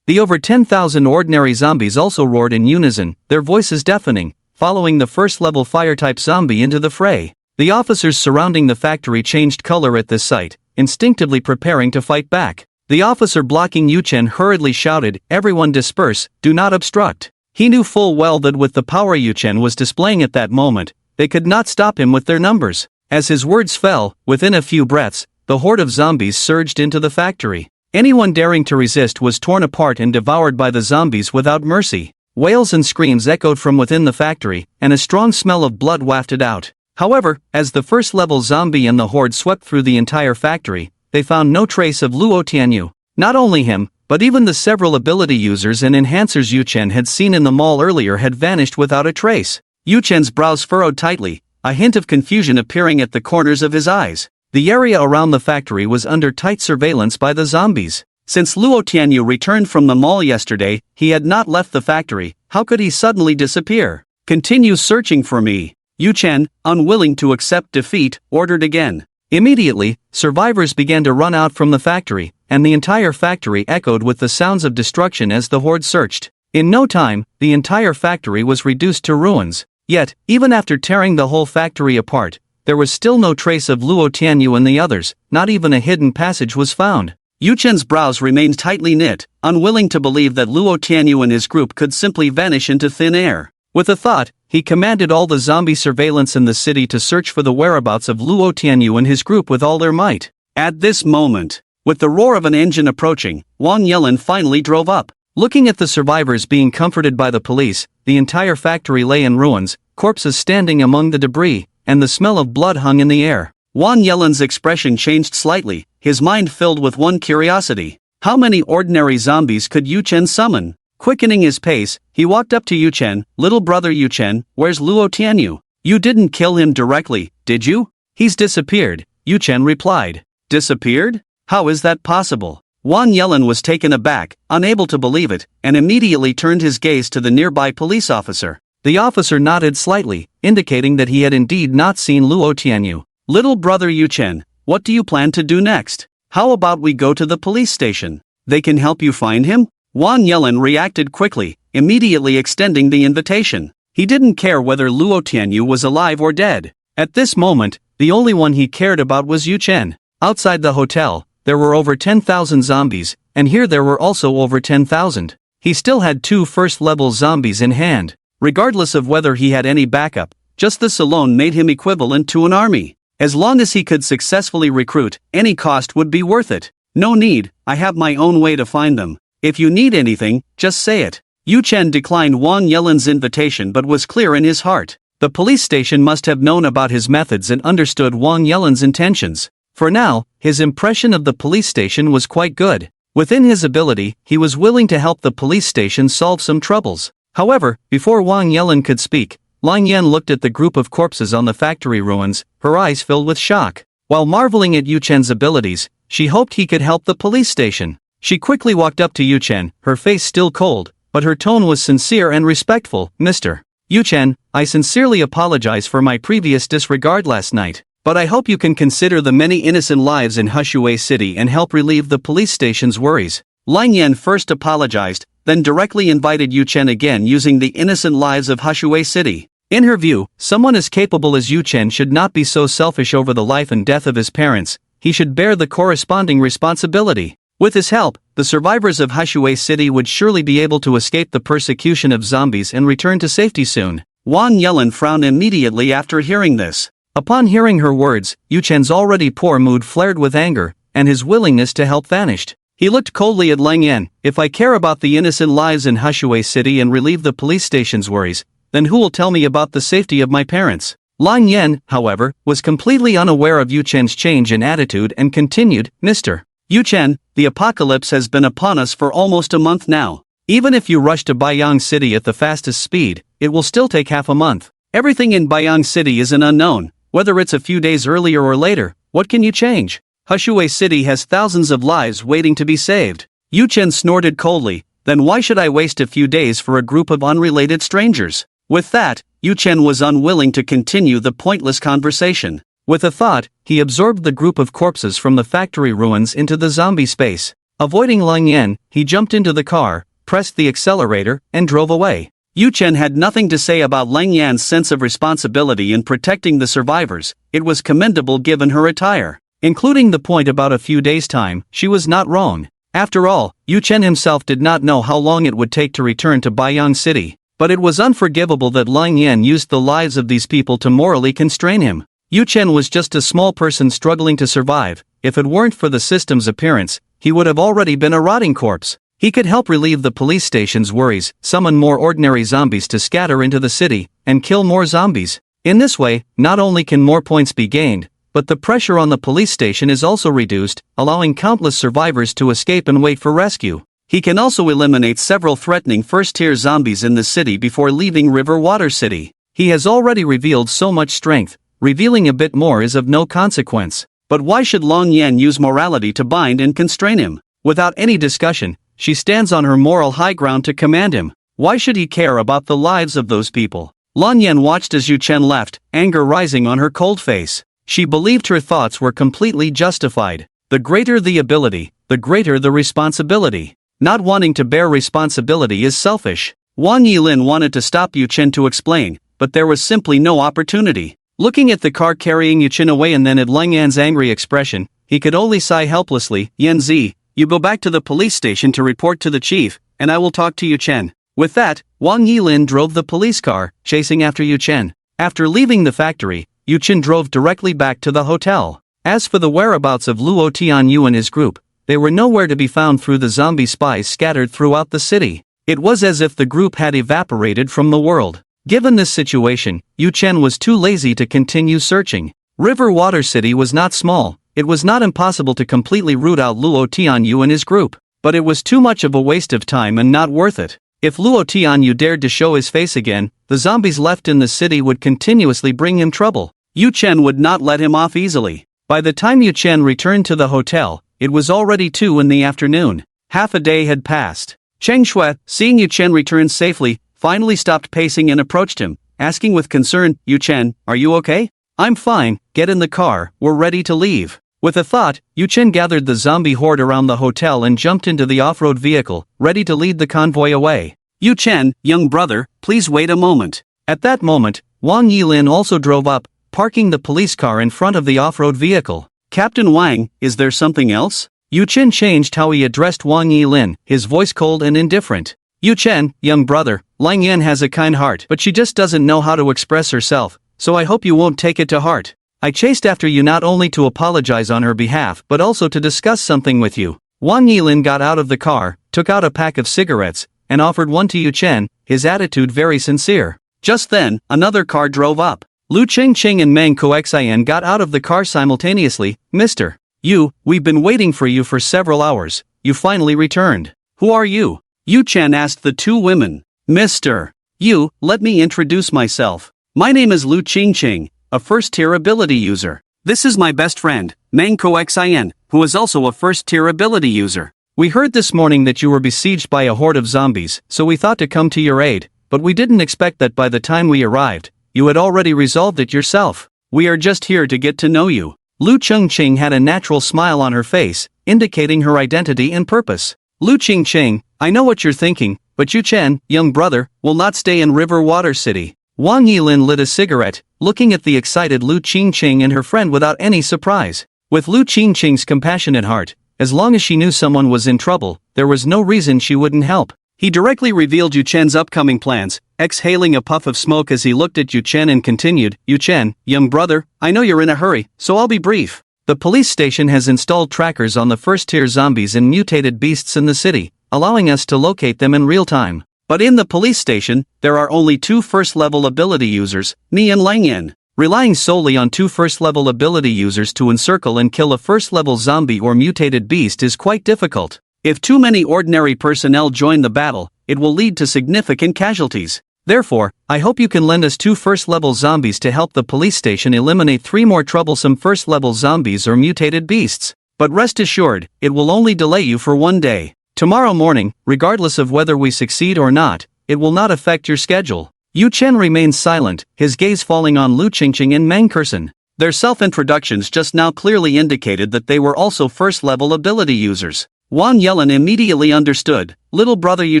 The over 10,000 ordinary zombies also roared in unison, their voices deafening, following the first-level fire-type zombie into the fray. The officers surrounding the factory changed color at this sight, instinctively preparing to fight back. The officer blocking Yu Chen hurriedly shouted, "Everyone disperse, do not obstruct." He knew full well that with the power Yu Chen was displaying at that moment, they could not stop him with their numbers. As his words fell, within a few breaths, the horde of zombies surged into the factory. Anyone daring to resist was torn apart and devoured by the zombies without mercy. Wails and screams echoed from within the factory, and a strong smell of blood wafted out. However, as the first-level zombie and the horde swept through the entire factory, they found no trace of Luo Tianyu. Not only him, but even the several ability users and enhancers Yu Chen had seen in the mall earlier had vanished without a trace. Yu Chen's brows furrowed tightly, a hint of confusion appearing at the corners of his eyes. The area around the factory was under tight surveillance by the zombies. Since Luo Tianyu returned from the mall yesterday, he had not left the factory. How could he suddenly disappear? "Continue searching for me." Yu Chen, unwilling to accept defeat, ordered again. Immediately, survivors began to run out from the factory, and the entire factory echoed with the sounds of destruction as the horde searched. In no time, the entire factory was reduced to ruins. Yet, even after tearing the whole factory apart, there was still no trace of Luo Tianyu and the others. Not even a hidden passage was found. Yu Chen's brows remained tightly knit, unwilling to believe that Luo Tianyu and his group could simply vanish into thin air. With a thought, he commanded all the zombie surveillance in the city to search for the whereabouts of Luo Tianyu and his group with all their might. At this moment, with the roar of an engine approaching, Wang Yelin finally drove up. Looking at the survivors being comforted by the police, the entire factory lay in ruins, corpses standing among the debris, and the smell of blood hung in the air. Wang Yelin's expression changed slightly, his mind filled with one curiosity. How many ordinary zombies could Yu Chen summon? Quickening his pace, he walked up to Yu Chen. "Little brother Yu Chen, where's Luo Tianyu? You didn't kill him directly, did you?" "He's disappeared," Yu Chen replied. "Disappeared? How is that possible?" Wang Yelin was taken aback, unable to believe it, and immediately turned his gaze to the nearby police officer. The officer nodded slightly, indicating that he had indeed not seen Luo Tianyu. "Little brother Yu Chen, what do you plan to do next? How about we go to the police station? They can help you find him?" Wang Yelin reacted quickly, immediately extending the invitation. He didn't care whether Luo Tianyu was alive or dead. At this moment, the only one he cared about was Yu Chen. Outside the hotel, there were over 10,000 zombies, and here there were also over 10,000. He still had 2 first-level zombies in hand. Regardless of whether he had any backup, just this alone made him equivalent to an army. As long as he could successfully recruit, any cost would be worth it. "No need, I have my own way to find them. If you need anything, just say it." Yu Chen declined Wang Yelin's invitation but was clear in his heart. The police station must have known about his methods and understood Wang Yelin's intentions. For now, his impression of the police station was quite good. Within his ability, he was willing to help the police station solve some troubles. However, before Wang Yelin could speak, Lang Yan looked at the group of corpses on the factory ruins, her eyes filled with shock. While marveling at Yu Chen's abilities, she hoped he could help the police station. She quickly walked up to Yu Chen, her face still cold, but her tone was sincere and respectful. Mr. Yu Chen, I sincerely apologize for my previous disregard last night, but I hope you can consider the many innocent lives in Hushui City and help relieve the police station's worries. Lang Yan first apologized, then directly invited Yu Chen again using the innocent lives of Hushui City. In her view, someone as capable as Yu Chen should not be so selfish over the life and death of his parents, he should bear the corresponding responsibility. With his help, the survivors of Hushui City would surely be able to escape the persecution of zombies and return to safety soon. Wang Yelin frowned immediately after hearing this. Upon hearing her words, Yu Chen's already poor mood flared with anger, and his willingness to help vanished. He looked coldly at Lang Yan. If I care about the innocent lives in Hushui City and relieve the police station's worries, then who will tell me about the safety of my parents? Lang Yan, however, was completely unaware of Yu Chen's change in attitude and continued, Mr. Yu Chen, the apocalypse has been upon us for almost a month now. Even if you rush to Baiyang City at the fastest speed, it will still take half a month. Everything in Baiyang City is an unknown, whether it's a few days earlier or later. What can you change? Hushui City has thousands of lives waiting to be saved. Yu Chen snorted coldly, then why should I waste a few days for a group of unrelated strangers? With that, Yu Chen was unwilling to continue the pointless conversation. With a thought, he absorbed the group of corpses from the factory ruins into the zombie space. Avoiding Lang Yan, he jumped into the car, pressed the accelerator, and drove away. Yu Chen had nothing to say about Lang Yan's sense of responsibility in protecting the survivors. It was commendable given her attire. Including the point about a few days' time, she was not wrong. After all, Yu Chen himself did not know how long it would take to return to Baiyang City. But it was unforgivable that Lang Yan used the lives of these people to morally constrain him. Yu Chen was just a small person struggling to survive. If it weren't for the system's appearance, he would have already been a rotting corpse. He could help relieve the police station's worries, summon more ordinary zombies to scatter into the city, and kill more zombies. In this way, not only can more points be gained, but the pressure on the police station is also reduced, allowing countless survivors to escape and wait for rescue. He can also eliminate several threatening first-tier zombies in the city before leaving River Water City. He has already revealed so much strength, revealing a bit more is of no consequence. But why should Lang Yan use morality to bind and constrain him? Without any discussion, she stands on her moral high ground to command him. Why should he care about the lives of those people? Lang Yan watched as Yu Chen left, anger rising on her cold face. She believed her thoughts were completely justified. The greater the ability, the greater the responsibility. Not wanting to bear responsibility is selfish. Wang Yilin wanted to stop Yu Chen to explain, but there was simply no opportunity. Looking at the car carrying Yu Chen away and then at Lang Yan's angry expression, he could only sigh helplessly. Yan Zi, you go back to the police station to report to the chief, and I will talk to Yu Chen. With that, Wang Yilin drove the police car, chasing after Yu Chen. After leaving the factory, Yu Chen drove directly back to the hotel. As for the whereabouts of Luo Tianyu and his group, they were nowhere to be found through the zombie spies scattered throughout the city. It was as if the group had evaporated from the world. Given this situation, Yu Chen was too lazy to continue searching. River Water City was not small. It was not impossible to completely root out Luo Tianyu and his group, but it was too much of a waste of time and not worth it. If Luo Tianyu dared to show his face again, the zombies left in the city would continuously bring him trouble. Yu Chen would not let him off easily. By the time Yu Chen returned to the hotel, it was already 2 in the afternoon. Half a day had passed. Cheng Shui, seeing Yu Chen return safely, finally stopped pacing and approached him, asking with concern, Yu Chen, are you okay? I'm fine, get in the car, we're ready to leave. With a thought, Yu Chen gathered the zombie horde around the hotel and jumped into the off-road vehicle, ready to lead the convoy away. Yu Chen, young brother, please wait a moment. At that moment, Wang Yilin also drove up, parking the police car in front of the off-road vehicle. Captain Wang, is there something else? Yu Chen changed how he addressed Wang Yilin, his voice cold and indifferent. Yu Chen, young brother, Lang Yan has a kind heart, but she just doesn't know how to express herself, so I hope you won't take it to heart. I chased after you not only to apologize on her behalf but also to discuss something with you. Wang Yilin got out of the car, took out a pack of cigarettes, and offered one to Yu Chen, his attitude very sincere. Just then, another car drove up. Lu Qingqing and Meng Koxian got out of the car simultaneously. Mr. Yu, we've been waiting for you for several hours. you finally returned. Who are you? Yu Chen asked the two women. Mr. Yu, let me introduce myself. My name is Lu Qingqing, a first-tier ability user. This is my best friend, Mangko Xin, who is also a first-tier ability user. We heard this morning that you were besieged by a horde of zombies, so we thought to come to your aid, but we didn't expect that by the time we arrived, you had already resolved it yourself. We are just here to get to know you. Lu Qingqing had a natural smile on her face, indicating her identity and purpose. Lu Qingqing, I know what you're thinking, but Yu Chen, young brother, will not stay in River Water City. Wang Yilin lit a cigarette, looking at the excited Lu Qingqing and her friend without any surprise. With Lu Qingqing's compassionate heart, as long as she knew someone was in trouble, there was no reason she wouldn't help. He directly revealed Yu Chen's upcoming plans, exhaling a puff of smoke as he looked at Yu Chen and continued, Yu Chen, young brother, I know you're in a hurry, so I'll be brief. The police station has installed trackers on the first-tier zombies and mutated beasts in the city, allowing us to locate them in real time. But in the police station, there are only two first-level ability users, Ni and Lang Yin. Relying solely on two first-level ability users to encircle and kill a first-level zombie or mutated beast is quite difficult. If too many ordinary personnel join the battle, it will lead to significant casualties. Therefore, I hope you can lend us two first-level zombies to help the police station eliminate 3 more troublesome first-level zombies or mutated beasts. But rest assured, it will only delay you for 1 day. Tomorrow morning, regardless of whether we succeed or not, it will not affect your schedule. Yu Chen remained silent, his gaze falling on Lu Qingqing and Meng Kersen. Their self-introductions just now clearly indicated that they were also first-level ability users. Wang Yelin immediately understood, little brother Yu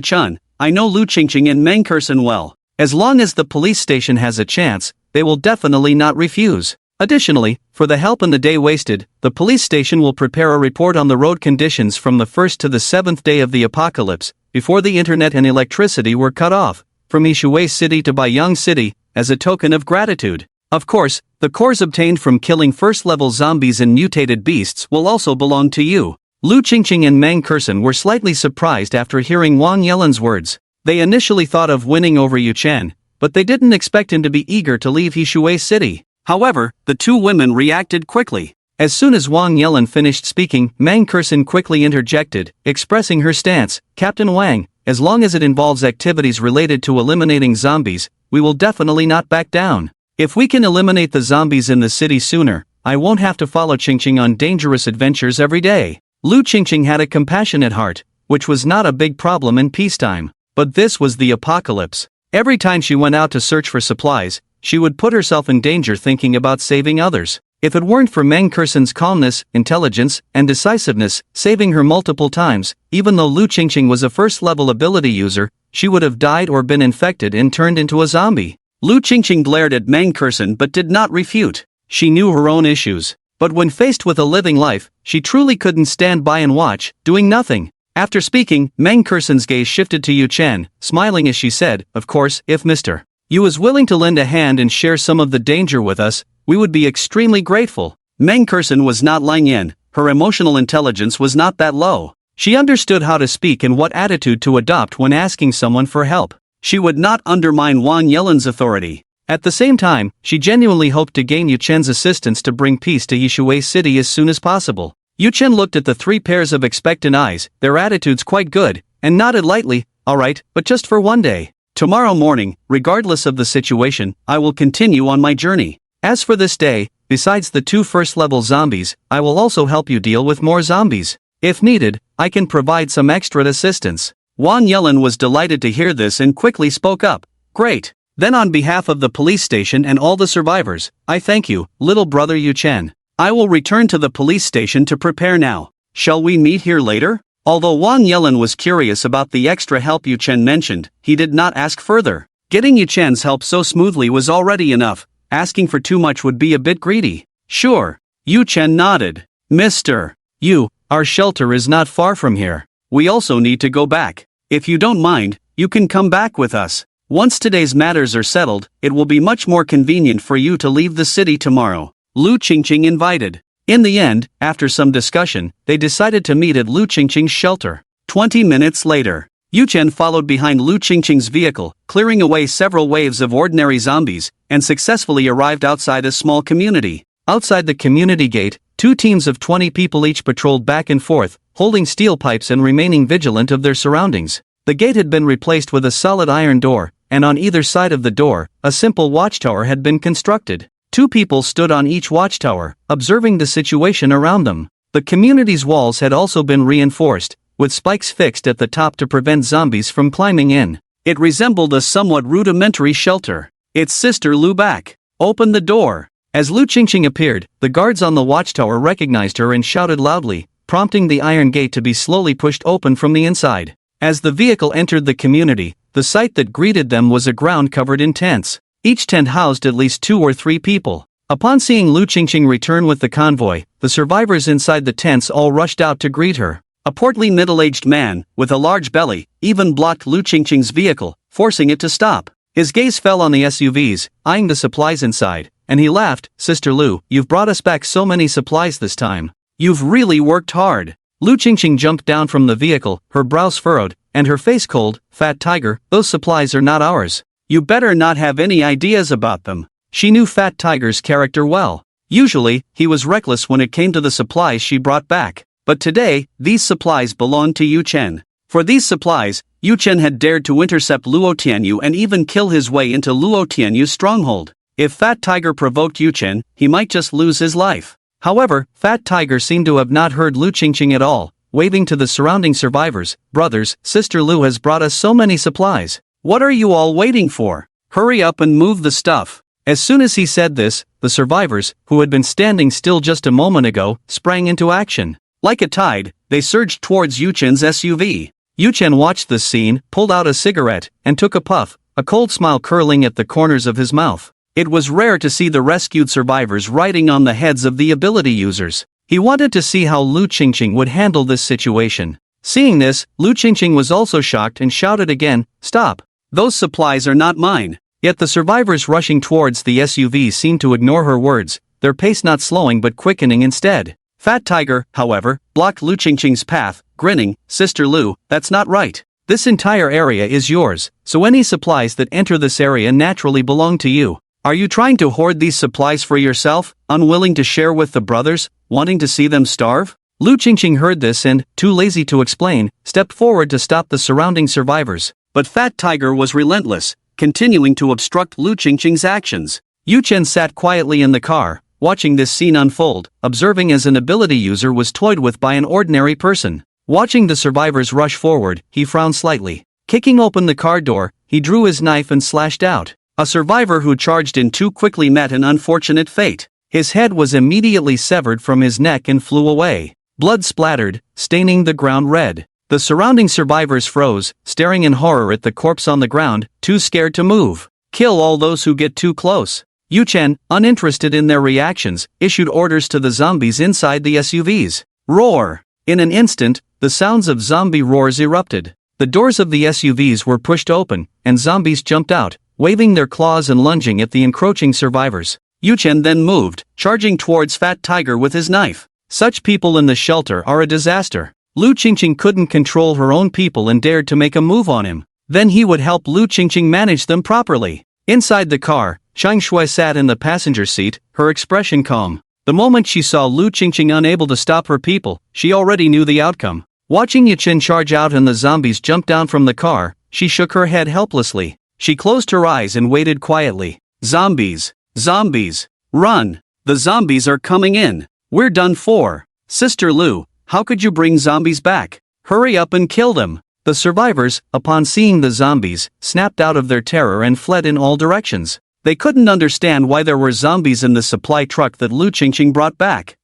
Chen, I know Lu Qingqing and Meng Kersen well. As long as the police station has a chance, they will definitely not refuse. Additionally, for the help and the day wasted, the police station will prepare a report on the road conditions from the 1st to the 7th day of the apocalypse, before the internet and electricity were cut off, from Yishui City to Baiyang City, as a token of gratitude. Of course, the cores obtained from killing first-level zombies and mutated beasts will also belong to you. Lu Qingqing and Meng Kersen were slightly surprised after hearing Wang Yelin's words. They initially thought of winning over Yu Chen, but they didn't expect him to be eager to leave Yishui City. However, the two women reacted quickly. As soon as Wang Yelin finished speaking, Meng Kersen quickly interjected, expressing her stance, Captain Wang, as long as it involves activities related to eliminating zombies, we will definitely not back down. If we can eliminate the zombies in the city sooner, I won't have to follow Qingqing on dangerous adventures every day. Lu Qingqing had a compassionate heart, which was not a big problem in peacetime. But this was the apocalypse. Every time she went out to search for supplies, she would put herself in danger thinking about saving others. If it weren't for Meng Kersen's calmness, intelligence, and decisiveness, saving her multiple times, even though Lu Qingqing was a first-level ability user, she would have died or been infected and turned into a zombie. Lu Qingqing glared at Meng Kersen but did not refute. She knew her own issues. But when faced with a living life, she truly couldn't stand by and watch, doing nothing. After speaking, Meng Kersen's gaze shifted to Yu Chen, smiling as she said, of course, if Mr. Yu is willing to lend a hand and share some of the danger with us, we would be extremely grateful. Meng Kersen was not Lang Yin, her emotional intelligence was not that low. She understood how to speak and what attitude to adopt when asking someone for help. She would not undermine Wang Yelin's authority. At the same time, she genuinely hoped to gain Yu Chen's assistance to bring peace to Yishui City as soon as possible. Yu Chen looked at the 3 pairs of expectant eyes, their attitudes quite good, and nodded lightly, alright, but just for 1 day. Tomorrow morning, regardless of the situation, I will continue on my journey. As for this day, besides the 2 first-level zombies, I will also help you deal with more zombies. If needed, I can provide some extra assistance. Wang Yelin was delighted to hear this and quickly spoke up. Great. Then on behalf of the police station and all the survivors, I thank you, little brother Yu Chen. I will return to the police station to prepare now. Shall we meet here later? Although Wang Yelin was curious about the extra help Yu Chen mentioned, he did not ask further. Getting Yu Chen's help so smoothly was already enough. Asking for too much would be a bit greedy. Sure. Yu Chen nodded. Mr. Yu, our shelter is not far from here. We also need to go back. If you don't mind, you can come back with us. Once today's matters are settled, it will be much more convenient for you to leave the city tomorrow. Lu Qingqing invited. In the end, after some discussion, they decided to meet at Lu Qingqing's shelter. 20 minutes later, Yu Chen followed behind Lu Qingqing's vehicle, clearing away several waves of ordinary zombies, and successfully arrived outside a small community. Outside the community gate, 2 teams of 20 people each patrolled back and forth, holding steel pipes and remaining vigilant of their surroundings. The gate had been replaced with a solid iron door, and on either side of the door, a simple watchtower had been constructed. 2 people stood on each watchtower, observing the situation around them. The community's walls had also been reinforced, with spikes fixed at the top to prevent zombies from climbing in. It resembled a somewhat rudimentary shelter. It's Sister Lu back. Open the door. As Lu Qingqing appeared, the guards on the watchtower recognized her and shouted loudly, prompting the iron gate to be slowly pushed open from the inside. As the vehicle entered the community, the sight that greeted them was a ground covered in tents. Each tent housed at least 2 or 3 people. Upon seeing Lu Qingqing return with the convoy, the survivors inside the tents all rushed out to greet her. A portly middle-aged man, with a large belly, even blocked Lu Qingqing's vehicle, forcing it to stop. His gaze fell on the SUVs, eyeing the supplies inside, and he laughed. "Sister Lu, you've brought us back so many supplies this time. You've really worked hard." Lu Qingqing jumped down from the vehicle, her brows furrowed, and her face cold. "Fat Tiger, those supplies are not ours. You better not have any ideas about them." She knew Fat Tiger's character well. Usually, he was reckless when it came to the supplies she brought back. But today, these supplies belonged to Yu Chen. For these supplies, Yu Chen had dared to intercept Luo Tianyu and even kill his way into Luo Tianyu's stronghold. If Fat Tiger provoked Yu Chen, he might just lose his life. However, Fat Tiger seemed to have not heard Lu Qingqing at all, waving to the surrounding survivors. "Brothers, Sister Lu has brought us so many supplies. What are you all waiting for? Hurry up and move the stuff." As soon as he said this, the survivors, who had been standing still just a moment ago, sprang into action. Like a tide, they surged towards Yu Chen's SUV. Yu Chen watched this scene, pulled out a cigarette, and took a puff, a cold smile curling at the corners of his mouth. It was rare to see the rescued survivors riding on the heads of the ability users. He wanted to see how Lu Qingqing would handle this situation. Seeing this, Lu Qingqing was also shocked and shouted again, "Stop! Those supplies are not mine." Yet the survivors rushing towards the SUV seemed to ignore her words, their pace not slowing but quickening instead. Fat Tiger, however, blocked Lu Qingqing's path, grinning, "Sister Lu, that's not right. This entire area is yours, so any supplies that enter this area naturally belong to you. Are you trying to hoard these supplies for yourself, unwilling to share with the brothers, wanting to see them starve?" Lu Qingqing heard this and, too lazy to explain, stepped forward to stop the surrounding survivors. But Fat Tiger was relentless, continuing to obstruct Lu Qingqing's actions. Yu Chen sat quietly in the car, watching this scene unfold, observing as an ability user was toyed with by an ordinary person. Watching the survivors rush forward, he frowned slightly. Kicking open the car door, he drew his knife and slashed out. A survivor who charged in too quickly met an unfortunate fate. His head was immediately severed from his neck and flew away. Blood splattered, staining the ground red. The surrounding survivors froze, staring in horror at the corpse on the ground, too scared to move. "Kill all those who get too close." Yu Chen, uninterested in their reactions, issued orders to the zombies inside the SUVs. Roar! In an instant, the sounds of zombie roars erupted. The doors of the SUVs were pushed open, and zombies jumped out, waving their claws and lunging at the encroaching survivors. Yu Chen then moved, charging towards Fat Tiger with his knife. Such people in the shelter are a disaster. Lu Qingqing couldn't control her own people and dared to make a move on him. Then he would help Lu Qingqing manage them properly. Inside the car, Shang Shui sat in the passenger seat, her expression calm. The moment she saw Lu Qingqing unable to stop her people, she already knew the outcome. Watching Yu Chen charge out and the zombies jump down from the car, she shook her head helplessly. She closed her eyes and waited quietly. "Zombies! Zombies! Run! The zombies are coming in! We're done for! Sister Lu, how could you bring zombies back? Hurry up and kill them!" The survivors, upon seeing the zombies, snapped out of their terror and fled in all directions. They couldn't understand why there were zombies in the supply truck that Lu Qingqing brought back.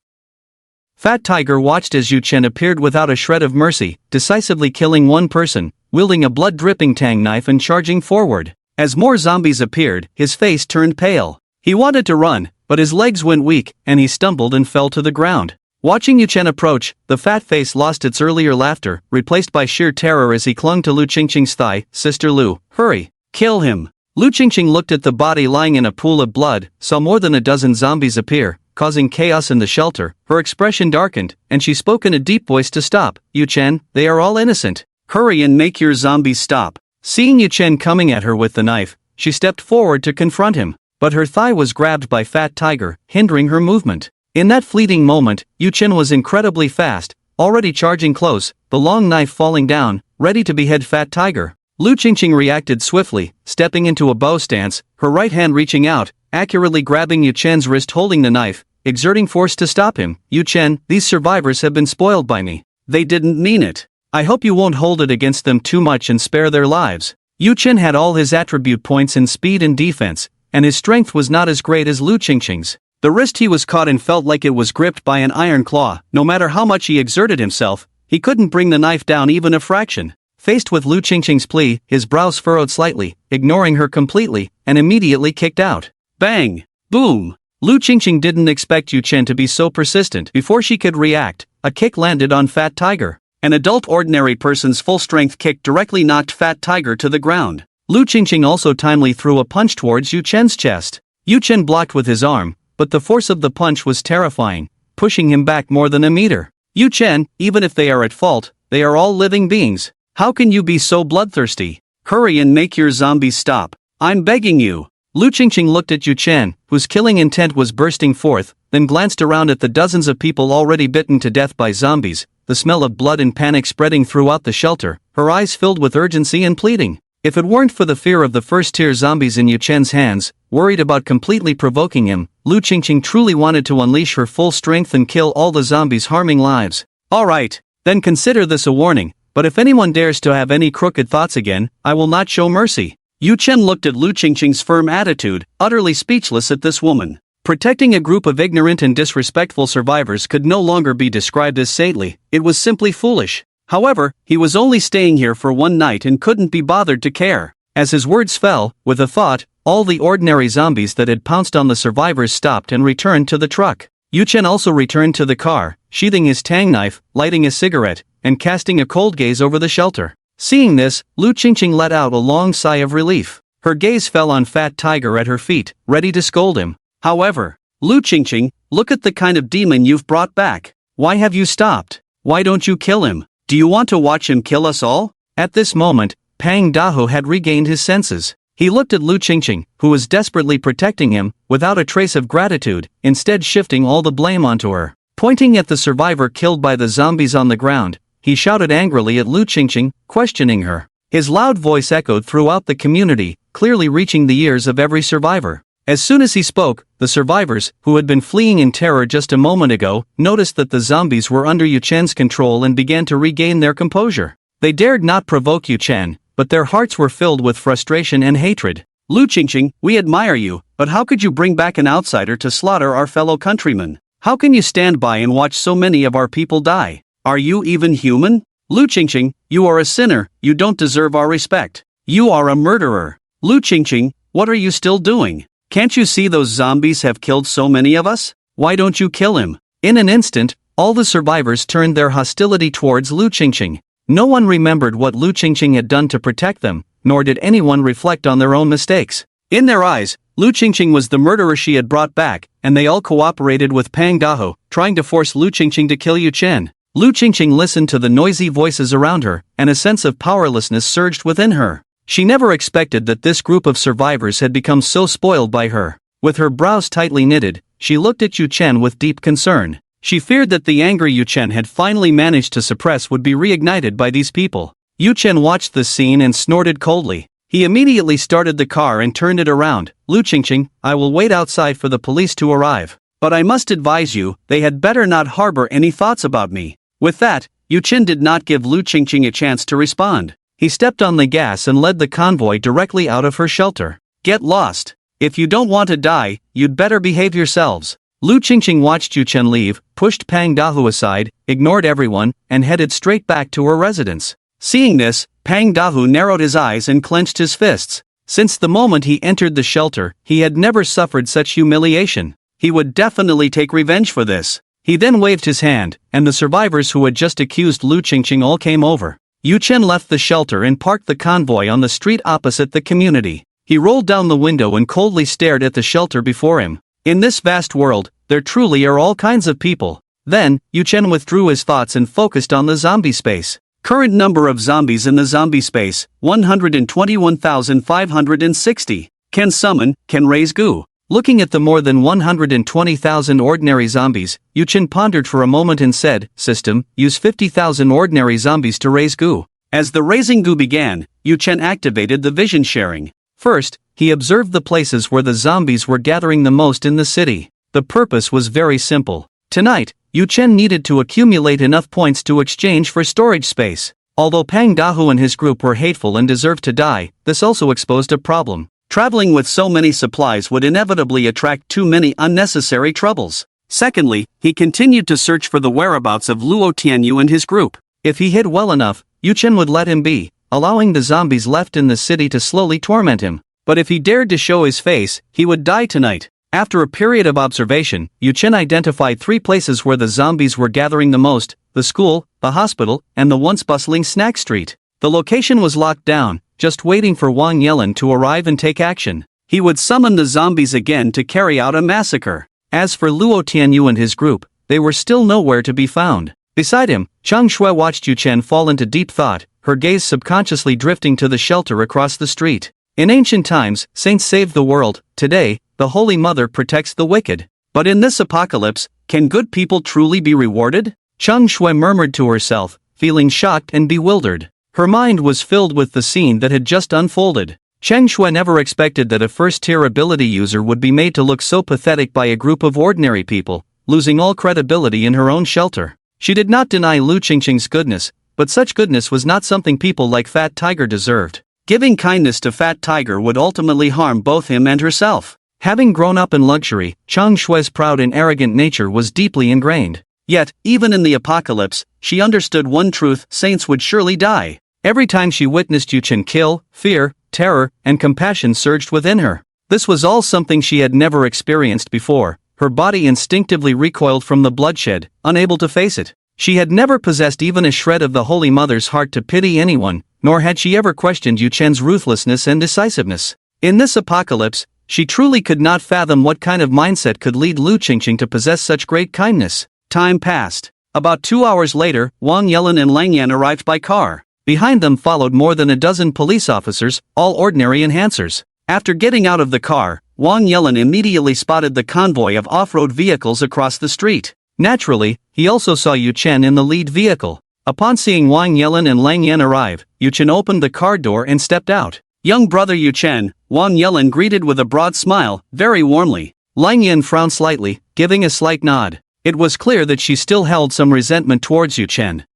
Fat Tiger watched as Yu Chen appeared without a shred of mercy, decisively killing one person, wielding a blood-dripping tang knife and charging forward. As more zombies appeared, his face turned pale. He wanted to run, but his legs went weak, and he stumbled and fell to the ground. Watching Yu Chen approach, the fat face lost its earlier laughter, replaced by sheer terror as he clung to Lu Qingqing's thigh. "Sister Lu, hurry! Kill him!" Lu Qingqing looked at the body lying in a pool of blood, saw more than a dozen zombies appear, causing chaos in the shelter. Her expression darkened, and she spoke in a deep voice to stop. "Yu Chen, they are all innocent. Hurry and make your zombies stop." Seeing Yu Chen coming at her with the knife, she stepped forward to confront him, but her thigh was grabbed by Fat Tiger, hindering her movement. In that fleeting moment, Yu Chen was incredibly fast, already charging close, the long knife falling down, ready to behead Fat Tiger. Lu Qingqing reacted swiftly, stepping into a bow stance, her right hand reaching out, accurately grabbing Yu Chen's wrist holding the knife, exerting force to stop him. Yu Chen, these survivors have been spoiled by me. They didn't mean it. I hope you won't hold it against them too much and spare their lives. Yu Chen had all his attribute points in speed and defense, and his strength was not as great as Lu Qingqing's. The wrist he was caught in felt like it was gripped by an iron claw. No matter how much he exerted himself, he couldn't bring the knife down even a fraction. Faced with Lu Qingqing's plea, his brows furrowed slightly, ignoring her completely, and immediately kicked out. Bang! Boom! Lu Qingqing didn't expect Yu Chen to be so persistent. Before she could react, a kick landed on Fat Tiger. An adult ordinary person's full-strength kick directly knocked Fat Tiger to the ground. Lu Qingqing also timely threw a punch towards Yu Chen's chest. Yu Chen blocked with his arm, but the force of the punch was terrifying, pushing him back more than a meter. Yu Chen, even if they are at fault, they are all living beings. How can you be so bloodthirsty? Hurry and make your zombies stop. I'm begging you. Lu Qingqing looked at Yu Chen, whose killing intent was bursting forth, then glanced around at the dozens of people already bitten to death by zombies, the smell of blood and panic spreading throughout the shelter, her eyes filled with urgency and pleading. If it weren't for the fear of the first-tier zombies in Yu Chen's hands, worried about completely provoking him, Lu Qingqing truly wanted to unleash her full strength and kill all the zombies harming lives. Alright, then consider this a warning, but if anyone dares to have any crooked thoughts again, I will not show mercy. Yu Chen looked at Lu Qingqing's firm attitude, utterly speechless at this woman. Protecting a group of ignorant and disrespectful survivors could no longer be described as saintly, it was simply foolish. However, he was only staying here for one night and couldn't be bothered to care. As his words fell, with a thought, all the ordinary zombies that had pounced on the survivors stopped and returned to the truck. Yu Chen also returned to the car, sheathing his tang knife, lighting a cigarette, and casting a cold gaze over the shelter. Seeing this, Lu Qingqing let out a long sigh of relief. Her gaze fell on Fat Tiger at her feet, ready to scold him. However, Lu Qingqing, look at the kind of demon you've brought back. Why have you stopped? Why don't you kill him? Do you want to watch him kill us all? At this moment, Pang Daho had regained his senses. He looked at Lu Qingqing, who was desperately protecting him, without a trace of gratitude, instead shifting all the blame onto her. Pointing at the survivor killed by the zombies on the ground, he shouted angrily at Lu Qingqing, questioning her. His loud voice echoed throughout the community, clearly reaching the ears of every survivor. As soon as he spoke, the survivors, who had been fleeing in terror just a moment ago, noticed that the zombies were under Yu Chen's control and began to regain their composure. They dared not provoke Yu Chen, but their hearts were filled with frustration and hatred. Lu Qingqing, we admire you, but how could you bring back an outsider to slaughter our fellow countrymen? How can you stand by and watch so many of our people die? Are you even human? Lu Qingqing, you are a sinner, you don't deserve our respect. You are a murderer. Lu Qingqing, what are you still doing? Can't you see those zombies have killed so many of us? Why don't you kill him? In an instant, all the survivors turned their hostility towards Lu Qingqing. No one remembered what Lu Qingqing had done to protect them, nor did anyone reflect on their own mistakes. In their eyes, Lu Qingqing was the murderer she had brought back, and they all cooperated with Pang Daho, trying to force Lu Qingqing to kill Yu Chen. Lu Qingqing listened to the noisy voices around her, and a sense of powerlessness surged within her. She never expected that this group of survivors had become so spoiled by her. With her brows tightly knitted, she looked at Yu Chen with deep concern. She feared that the anger Yu Chen had finally managed to suppress would be reignited by these people. Yu Chen watched the scene and snorted coldly. He immediately started the car and turned it around. Lu Qingqing, I will wait outside for the police to arrive. But I must advise you, they had better not harbor any thoughts about me. With that, Yu Chen did not give Lu Qingqing a chance to respond. He stepped on the gas and led the convoy directly out of her shelter. Get lost. If you don't want to die, you'd better behave yourselves. Lu Qingqing watched Yu Chen leave, pushed Pang Dahu aside, ignored everyone, and headed straight back to her residence. Seeing this, Pang Dahu narrowed his eyes and clenched his fists. Since the moment he entered the shelter, he had never suffered such humiliation. He would definitely take revenge for this. He then waved his hand, and the survivors who had just accused Lu Qingqing all came over. Yu Chen left the shelter and parked the convoy on the street opposite the community. He rolled down the window and coldly stared at the shelter before him. In this vast world, there truly are all kinds of people. Then, Yu Chen withdrew his thoughts and focused on the zombie space. Current number of zombies in the zombie space, 121,560. Can summon, can raise goo. Looking at the more than 120,000 ordinary zombies, Yu-chin pondered for a moment and said, "System, use 50,000 ordinary zombies to raise goo." As the raising goo began, Yu-chin activated the vision sharing. First, he observed the places where the zombies were gathering the most in the city. The purpose was very simple. Tonight, Yu-chin needed to accumulate enough points to exchange for storage space. Although Pang Dahu and his group were hateful and deserved to die, this also exposed a problem. Traveling with so many supplies would inevitably attract too many unnecessary troubles. Secondly, he continued to search for the whereabouts of Luo Tianyu and his group. If he hid well enough, Yu-chin would let him be, allowing the zombies left in the city to slowly torment him. But if he dared to show his face, he would die tonight. After a period of observation, Yu-chin identified 3 places where the zombies were gathering the most: the school, the hospital, and the once bustling snack street. The location was locked down, just waiting for Wang Yelin to arrive and take action. He would summon the zombies again to carry out a massacre. As for Luo Tianyu and his group, they were still nowhere to be found. Beside him, Chang Shui watched Yu-chen fall into deep thought, her gaze subconsciously drifting to the shelter across the street. In ancient times, saints saved the world. Today, the Holy Mother protects the wicked. But in this apocalypse, can good people truly be rewarded? Chang Shui murmured to herself, feeling shocked and bewildered. Her mind was filled with the scene that had just unfolded. Chang Shui never expected that a first-tier ability user would be made to look so pathetic by a group of ordinary people, losing all credibility in her own shelter. She did not deny Lu Qingqing's goodness, but such goodness was not something people like Fat Tiger deserved. Giving kindness to Fat Tiger would ultimately harm both him and herself. Having grown up in luxury, Chang Shui's proud and arrogant nature was deeply ingrained. Yet, even in the apocalypse, she understood one truth: saints would surely die. Every time she witnessed Yu-chen kill, fear, terror, and compassion surged within her. This was all something she had never experienced before. Her body instinctively recoiled from the bloodshed, unable to face it. She had never possessed even a shred of the Holy Mother's heart to pity anyone, nor had she ever questioned Yu-chen's ruthlessness and decisiveness. In this apocalypse, she truly could not fathom what kind of mindset could lead Lu Qingqing to possess such great kindness. Time passed. About 2 hours later, Wang Yelin and Lang Yan arrived by car. Behind them followed more than a dozen police officers, all ordinary enhancers. After getting out of the car, Wang Yelin immediately spotted the convoy of off-road vehicles across the street. Naturally, he also saw Yu-chen in the lead vehicle. Upon seeing Wang Yelin and Lang Yan arrive, Yu-chen opened the car door and stepped out. "Young brother Yu-chen," Wang Yelin greeted with a broad smile, very warmly. Lang Yan frowned slightly, giving a slight nod. It was clear that she still held some resentment towards Yu-chen.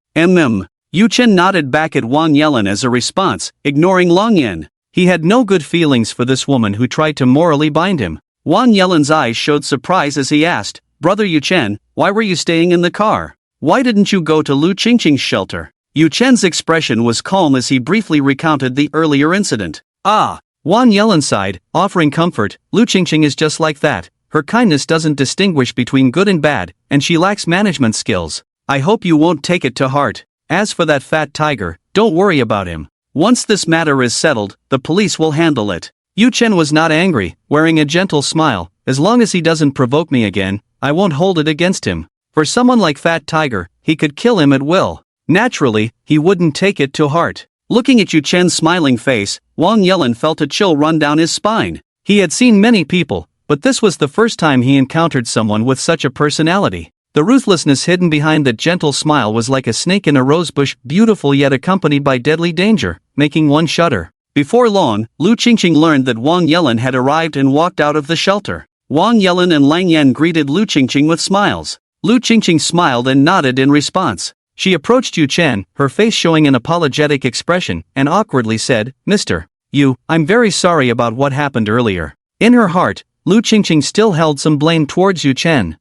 Yu-chen nodded back at Wang Yelin as a response, ignoring Lang Yan. He had no good feelings for this woman who tried to morally bind him. Wang Yelin's eyes showed surprise as he asked, "Brother Yu-chen, why were you staying in the car? Why didn't you go to Lu Qingqing's shelter?" Yu-chen's expression was calm as he briefly recounted the earlier incident. "Ah," Wang Yelin sighed, offering comfort. "Lu Qingqing is just like that. Her kindness doesn't distinguish between good and bad, and she lacks management skills. I hope you won't take it to heart. As for that Fat Tiger, don't worry about him. Once this matter is settled, the police will handle it." Yu-chen was not angry, wearing a gentle smile. "As long as he doesn't provoke me again, I won't hold it against him. For someone like Fat Tiger, he could kill him at will. Naturally, he wouldn't take it to heart." Looking at Yu-chen's smiling face, Wang Yelin felt a chill run down his spine. He had seen many people, but this was the first time he encountered someone with such a personality. The ruthlessness hidden behind that gentle smile was like a snake in a rosebush, beautiful yet accompanied by deadly danger, making one shudder. Before long, Lu Qingqing learned that Wang Yelin had arrived and walked out of the shelter. Wang Yelin and Lang Yan greeted Lu Qingqing with smiles. Lu Qingqing smiled and nodded in response. She approached Yu-chen, her face showing an apologetic expression, and awkwardly said, "Mr. Yu, I'm very sorry about what happened earlier." In her heart, Lu Qingqing still held some blame towards Yu-chen.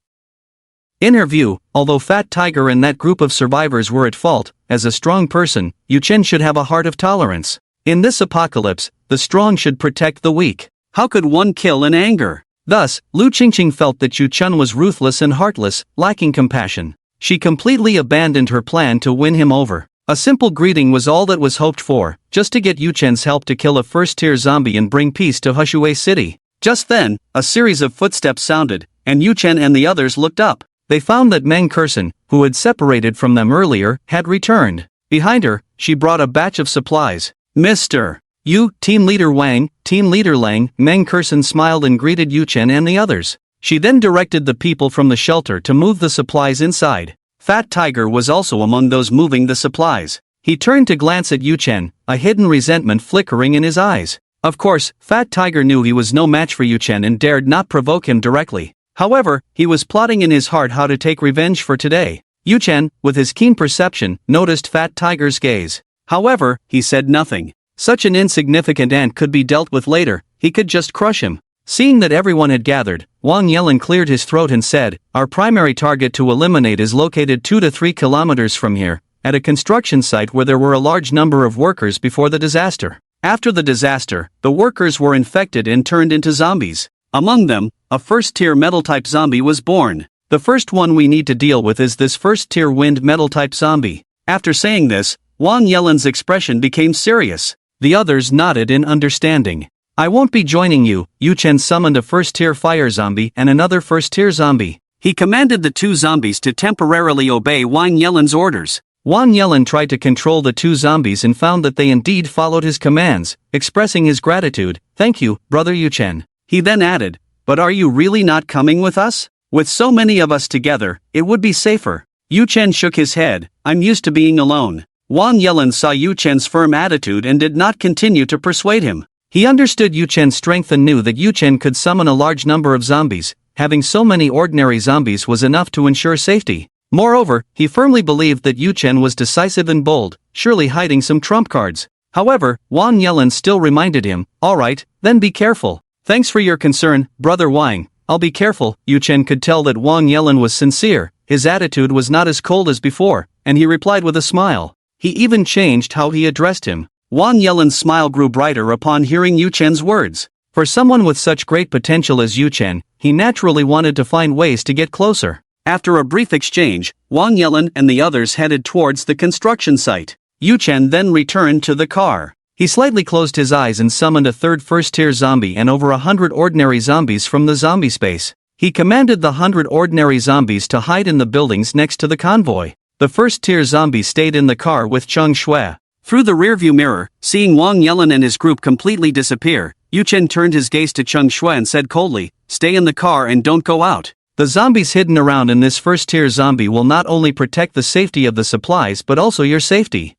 In her view, although Fat Tiger and that group of survivors were at fault, as a strong person, Yu-chen should have a heart of tolerance. In this apocalypse, the strong should protect the weak. How could one kill in anger? Thus, Lu Qingqing felt that Yu-chen was ruthless and heartless, lacking compassion. She completely abandoned her plan to win him over. A simple greeting was all that was hoped for, just to get Yu-chen's help to kill a first-tier zombie and bring peace to Hushui City. Just then, a series of footsteps sounded, and Yu-chen and the others looked up. They found that Meng Kurson, who had separated from them earlier, had returned. Behind her, she brought a batch of supplies. "Mr. You, Team Leader Wang, Team Leader Lang. Meng Kersen smiled and greeted Yu Chen and the others. She then directed the people from the shelter to move the supplies inside. Fat Tiger was also among those moving the supplies. He turned to glance at Yu Chen, a hidden resentment flickering in his eyes. Of course, Fat Tiger knew he was no match for Yu Chen and dared not provoke him directly. However, he was plotting in his heart how to take revenge for today. Yu Chen, with his keen perception, noticed Fat Tiger's gaze. However, he said nothing. Such an insignificant ant could be dealt with later, he could just crush him. Seeing that everyone had gathered, Wang Yelin cleared his throat and said, "Our primary target to eliminate is located 2 to 3 kilometers from here, at a construction site where there were a large number of workers before the disaster. After the disaster, the workers were infected and turned into zombies. Among them, a first-tier metal-type zombie was born. The first one we need to deal with is this first-tier wind metal-type zombie." After saying this, Wang Yelin's expression became serious. The others nodded in understanding. "I won't be joining you." Yu Chen summoned a first-tier fire zombie and another first-tier zombie. He commanded the 2 zombies to temporarily obey Wang Yelin's orders. Wang Yelin tried to control the 2 zombies and found that they indeed followed his commands, expressing his gratitude. "Thank you, Brother Yu Chen." He then added, "But are you really not coming with us? With so many of us together, it would be safer." Yu Chen shook his head. "I'm used to being alone." Wang Yelin saw Yu Chen's firm attitude and did not continue to persuade him. He understood Yu Chen's strength and knew that Yu Chen could summon a large number of zombies. Having so many ordinary zombies was enough to ensure safety. Moreover, he firmly believed that Yu Chen was decisive and bold, surely hiding some trump cards. However, Wang Yelin still reminded him, "Alright, then be careful." "Thanks for your concern, Brother Wang. I'll be careful." Yu Chen could tell that Wang Yelin was sincere. His attitude was not as cold as before, and he replied with a smile. He even changed how he addressed him. Wang Yelin's smile grew brighter upon hearing Yu Chen's words. For someone with such great potential as Yu Chen, he naturally wanted to find ways to get closer. After a brief exchange, Wang Yelin and the others headed towards the construction site. Yu Chen then returned to the car. He slightly closed his eyes and summoned a third first-tier zombie and over 100 ordinary zombies from the zombie space. He commanded the 100 ordinary zombies to hide in the buildings next to the convoy. The first-tier zombie stayed in the car with Cheng Shui. Through the rearview mirror, seeing Wang Yelin and his group completely disappear, Yu Chen turned his gaze to Cheng Shui and said coldly, "Stay in the car and don't go out." The zombies hidden around in this first-tier zombie will not only protect the safety of the supplies but also your safety.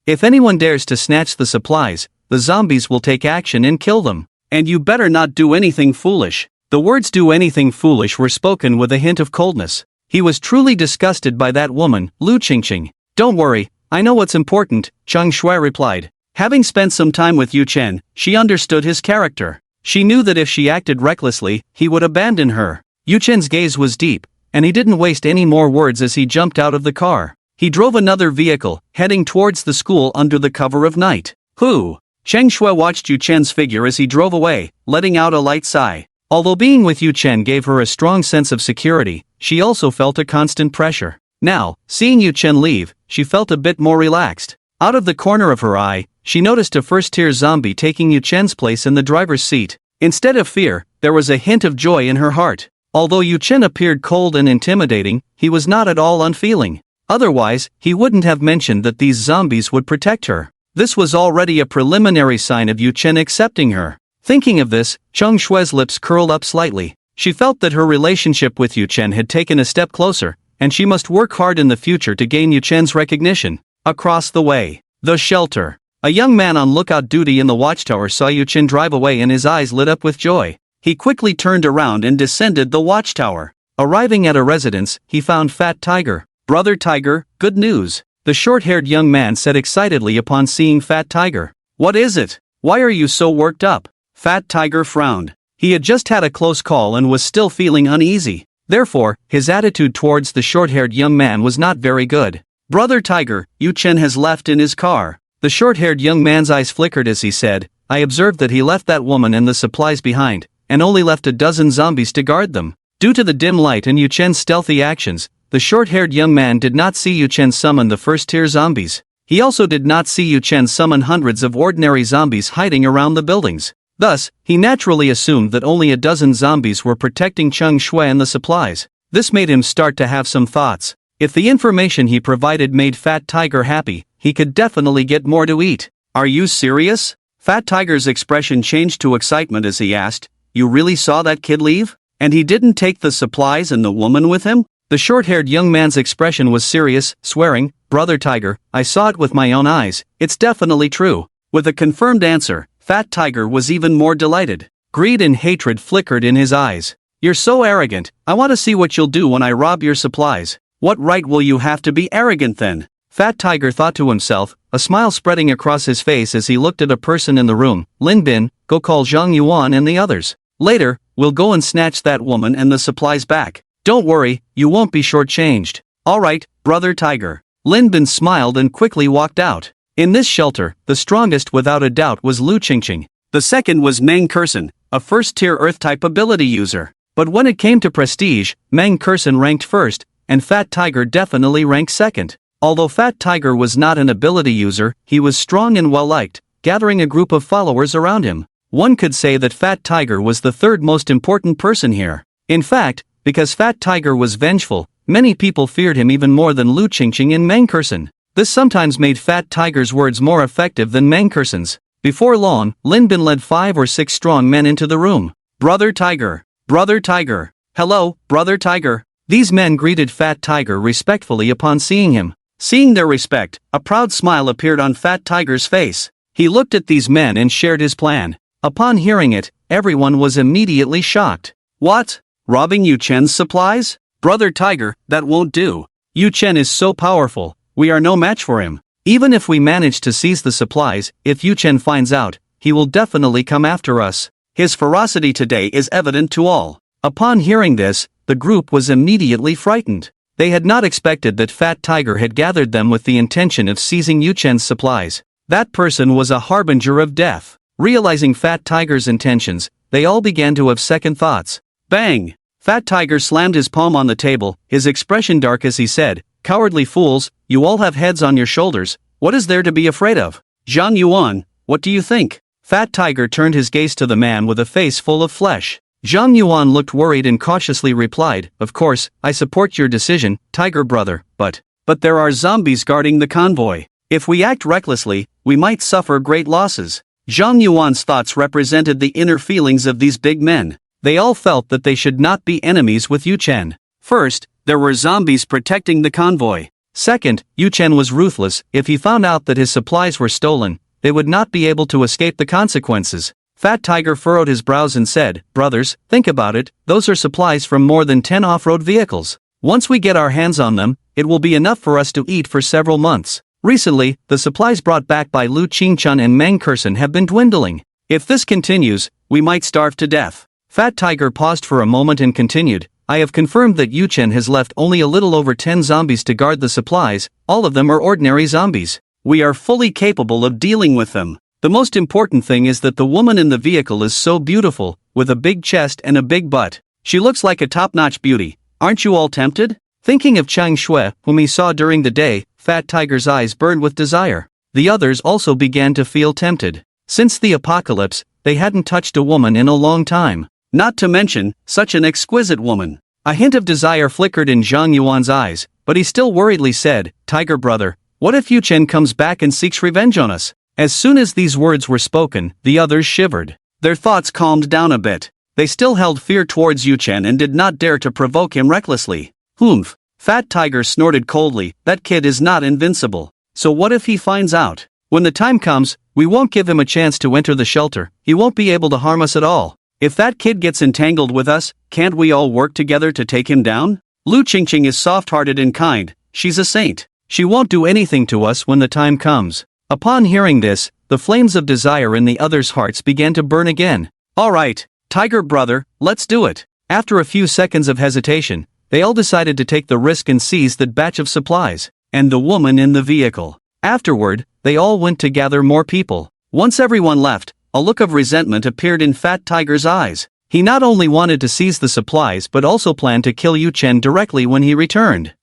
If anyone dares to snatch the supplies, the zombies will take action and kill them. And you better not do anything foolish. The words "do anything foolish" were spoken with a hint of coldness. He was truly disgusted by that woman, Lu Qingqing. "Don't worry, I know what's important," Cheng Shui replied. Having spent some time with Yu Chen, she understood his character. She knew that if she acted recklessly, he would abandon her. Yu Chen's gaze was deep, and he didn't waste any more words as he jumped out of the car. He drove another vehicle, heading towards the school under the cover of night. "Who?" Cheng Shui watched Yu Chen's figure as he drove away, letting out a light sigh. Although being with Yu Chen gave her a strong sense of security, she also felt a constant pressure. Now, seeing Yu Chen leave, she felt a bit more relaxed. Out of the corner of her eye, she noticed a first-tier zombie taking Yu Chen's place in the driver's seat. Instead of fear, there was a hint of joy in her heart. Although Yu Chen appeared cold and intimidating, he was not at all unfeeling. Otherwise, he wouldn't have mentioned that these zombies would protect her. This was already a preliminary sign of Yu Chen accepting her. Thinking of this, Cheng Shui's lips curled up slightly. She felt that her relationship with Yu Chen had taken a step closer, and she must work hard in the future to gain Yu Chen's recognition. Across the way, the shelter. A young man on lookout duty in the watchtower saw Yu Chen drive away and his eyes lit up with joy. He quickly turned around and descended the watchtower. Arriving at a residence, he found Fat Tiger. "Brother Tiger, good news," the short-haired young man said excitedly upon seeing Fat Tiger. "What is it? Why are you so worked up?" Fat Tiger frowned. He had just had a close call and was still feeling uneasy. Therefore, his attitude towards the short-haired young man was not very good. "Brother Tiger, Yu Chen has left in his car." The short-haired young man's eyes flickered as he said, "I observed that he left that woman and the supplies behind, and only left a dozen zombies to guard them." Due to the dim light and Yu Chen's stealthy actions, the short-haired young man did not see Yu Chen summon the first-tier zombies. He also did not see Yu Chen summon hundreds of ordinary zombies hiding around the buildings. Thus, he naturally assumed that only a dozen zombies were protecting Cheng Shui and the supplies. This made him start to have some thoughts. If the information he provided made Fat Tiger happy, he could definitely get more to eat. "Are you serious?" Fat Tiger's expression changed to excitement as he asked, "You really saw that kid leave? And he didn't take the supplies and the woman with him?" The short-haired young man's expression was serious, swearing, "Brother Tiger, I saw it with my own eyes, it's definitely true." With a confirmed answer, Fat Tiger was even more delighted. Greed and hatred flickered in his eyes. "You're so arrogant, I want to see what you'll do when I rob your supplies." "What right will you have to be arrogant then?" Fat Tiger thought to himself, a smile spreading across his face as he looked at a person in the room. "Lin Bin, go call Zhang Yuan and the others. Later, we'll go and snatch that woman and the supplies back. Don't worry, you won't be shortchanged." "All right, Brother Tiger." Lin Bin smiled and quickly walked out. In this shelter, the strongest without a doubt was Lu Qingqing. The second was Meng Curson, a first-tier Earth-type ability user. But when it came to prestige, Meng Curson ranked first, and Fat Tiger definitely ranked second. Although Fat Tiger was not an ability user, he was strong and well-liked, gathering a group of followers around him. One could say that Fat Tiger was the third most important person here. In fact, because Fat Tiger was vengeful, many people feared him even more than Lu Qingqing and Meng Curson. This sometimes made Fat Tiger's words more effective than Meng Curson's. Before long, Lin Bin led 5 or 6 strong men into the room. "Brother Tiger! Brother Tiger! Hello, Brother Tiger!" These men greeted Fat Tiger respectfully upon seeing him. Seeing their respect, a proud smile appeared on Fat Tiger's face. He looked at these men and shared his plan. Upon hearing it, everyone was immediately shocked. "What? Robbing Yu Chen's supplies? Brother Tiger, that won't do. Yu Chen is so powerful, we are no match for him. Even if we manage to seize the supplies, if Yu Chen finds out, he will definitely come after us. His ferocity today is evident to all." Upon hearing this, the group was immediately frightened. They had not expected that Fat Tiger had gathered them with the intention of seizing Yu Chen's supplies. That person was a harbinger of death. Realizing Fat Tiger's intentions, they all began to have second thoughts. Bang! Fat Tiger slammed his palm on the table, his expression dark as he said, "Cowardly fools, you all have heads on your shoulders, what is there to be afraid of? Zhang Yuan, what do you think?" Fat Tiger turned his gaze to the man with a face full of flesh. Zhang Yuan looked worried and cautiously replied, "Of course, I support your decision, Tiger brother, but there are zombies guarding the convoy. If we act recklessly, we might suffer great losses." Zhang Yuan's thoughts represented the inner feelings of these big men. They all felt that they should not be enemies with Yu Chen. First, there were zombies protecting the convoy. Second, Yu Chen was ruthless. If he found out that his supplies were stolen, they would not be able to escape the consequences. Fat Tiger furrowed his brows and said, "Brothers, think about it, those are supplies from more than 10 off-road vehicles. Once we get our hands on them, it will be enough for us to eat for several months. Recently, the supplies brought back by Lu Qingchun and Meng Curson have been dwindling. If this continues, we might starve to death." Fat Tiger paused for a moment and continued, "I have confirmed that Yu Chen has left only a little over 10 zombies to guard the supplies, all of them are ordinary zombies. We are fully capable of dealing with them. The most important thing is that the woman in the vehicle is so beautiful, with a big chest and a big butt. She looks like a top-notch beauty. Aren't you all tempted?" Thinking of Chang Shui, whom he saw during the day, Fat Tiger's eyes burned with desire. The others also began to feel tempted. Since the apocalypse, they hadn't touched a woman in a long time. Not to mention, such an exquisite woman. A hint of desire flickered in Zhang Yuan's eyes, but he still worriedly said, "Tiger brother, what if Yu Chen comes back and seeks revenge on us?" As soon as these words were spoken, the others shivered. Their thoughts calmed down a bit. They still held fear towards Yu Chen and did not dare to provoke him recklessly. "Humph." Fat Tiger snorted coldly, "That kid is not invincible. So what if he finds out? When the time comes, we won't give him a chance to enter the shelter, he won't be able to harm us at all. If that kid gets entangled with us, can't we all work together to take him down? Lu Qingqing is soft-hearted and kind, she's a saint. She won't do anything to us when the time comes." Upon hearing this, the flames of desire in the others' hearts began to burn again. "All right, Tiger brother, let's do it." After a few seconds of hesitation, they all decided to take the risk and seize that batch of supplies, and the woman in the vehicle. Afterward, they all went to gather more people. Once everyone left, a look of resentment appeared in Fat Tiger's eyes. He not only wanted to seize the supplies but also planned to kill Yu Chen directly when he returned.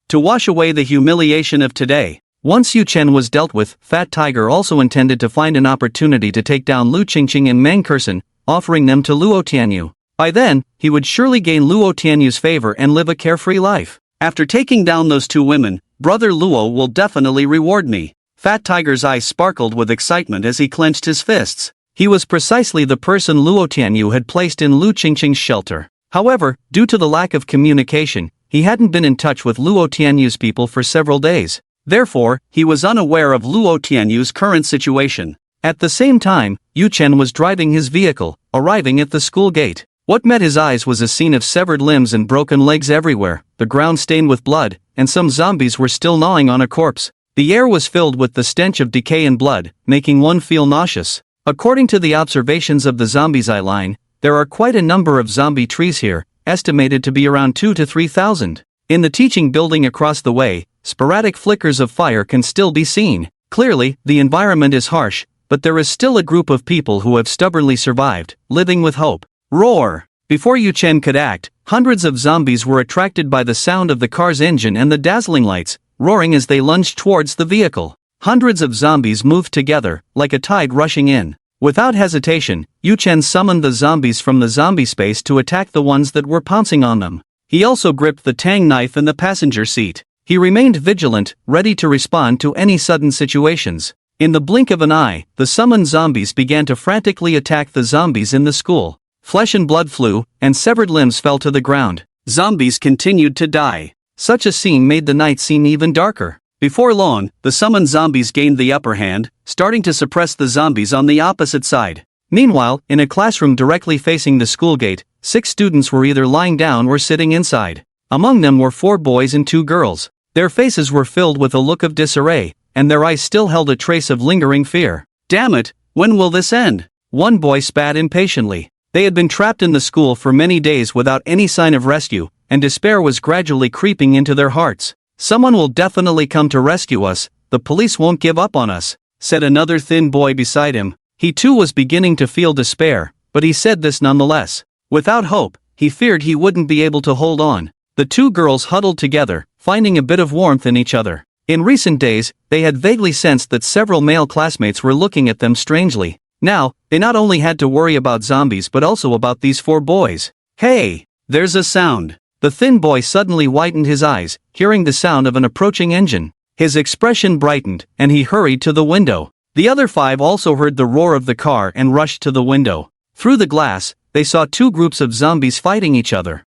To wash away the humiliation of today, once Yu Chen was dealt with, Fat Tiger also intended to find an opportunity to take down Lu Qingqing and Meng Curson, offering them to Luo Tianyu. By then, he would surely gain Luo Tianyu's favor and live a carefree life. After taking down those two women, Brother Luo will definitely reward me. Fat Tiger's eyes sparkled with excitement as he clenched his fists. He was precisely the person Luo Tianyu had placed in Lu Qingqing's shelter. However, due to the lack of communication, he hadn't been in touch with Luo Tianyu's people for several days. Therefore, he was unaware of Luo Tianyu's current situation. At the same time, Yu Chen was driving his vehicle, arriving at the school gate. What met his eyes was a scene of severed limbs and broken legs everywhere, the ground stained with blood, and some zombies were still gnawing on a corpse. The air was filled with the stench of decay and blood, making one feel nauseous. According to the observations of the zombies eye line, there are quite a number of zombie trees here, estimated to be around 2,000 to 3,000. In the teaching building across the way, sporadic flickers of fire can still be seen. Clearly, the environment is harsh, but there is still a group of people who have stubbornly survived, living with hope. Roar! Before Yu Chen could act, hundreds of zombies were attracted by the sound of the car's engine and the dazzling lights, roaring as they lunged towards the vehicle. Hundreds of zombies moved together, like a tide rushing in. Without hesitation, Yu Chen summoned the zombies from the zombie space to attack the ones that were pouncing on them. He also gripped the tang knife in the passenger seat. He remained vigilant, ready to respond to any sudden situations. In the blink of an eye, the summoned zombies began to frantically attack the zombies in the school. Flesh and blood flew, and severed limbs fell to the ground. Zombies continued to die. Such a scene made the night seem even darker. Before long, the summoned zombies gained the upper hand, starting to suppress the zombies on the opposite side. Meanwhile, in a classroom directly facing the school gate, 6 students were either lying down or sitting inside. Among them were 4 boys and 2 girls. Their faces were filled with a look of disarray, and their eyes still held a trace of lingering fear. Damn it, when will this end? One boy spat impatiently. They had been trapped in the school for many days without any sign of rescue, and despair was gradually creeping into their hearts. Someone will definitely come to rescue us, the police won't give up on us, said another thin boy beside him. He too was beginning to feel despair, but he said this nonetheless. Without hope, he feared he wouldn't be able to hold on. The 2 girls huddled together, finding a bit of warmth in each other. In recent days, they had vaguely sensed that several male classmates were looking at them strangely. Now, they not only had to worry about zombies but also about these 4 boys. Hey, there's a sound. The thin boy suddenly widened his eyes, hearing the sound of an approaching engine. His expression brightened, and he hurried to the window. The other 5 also heard the roar of the car and rushed to the window. Through the glass, they saw 2 groups of zombies fighting each other.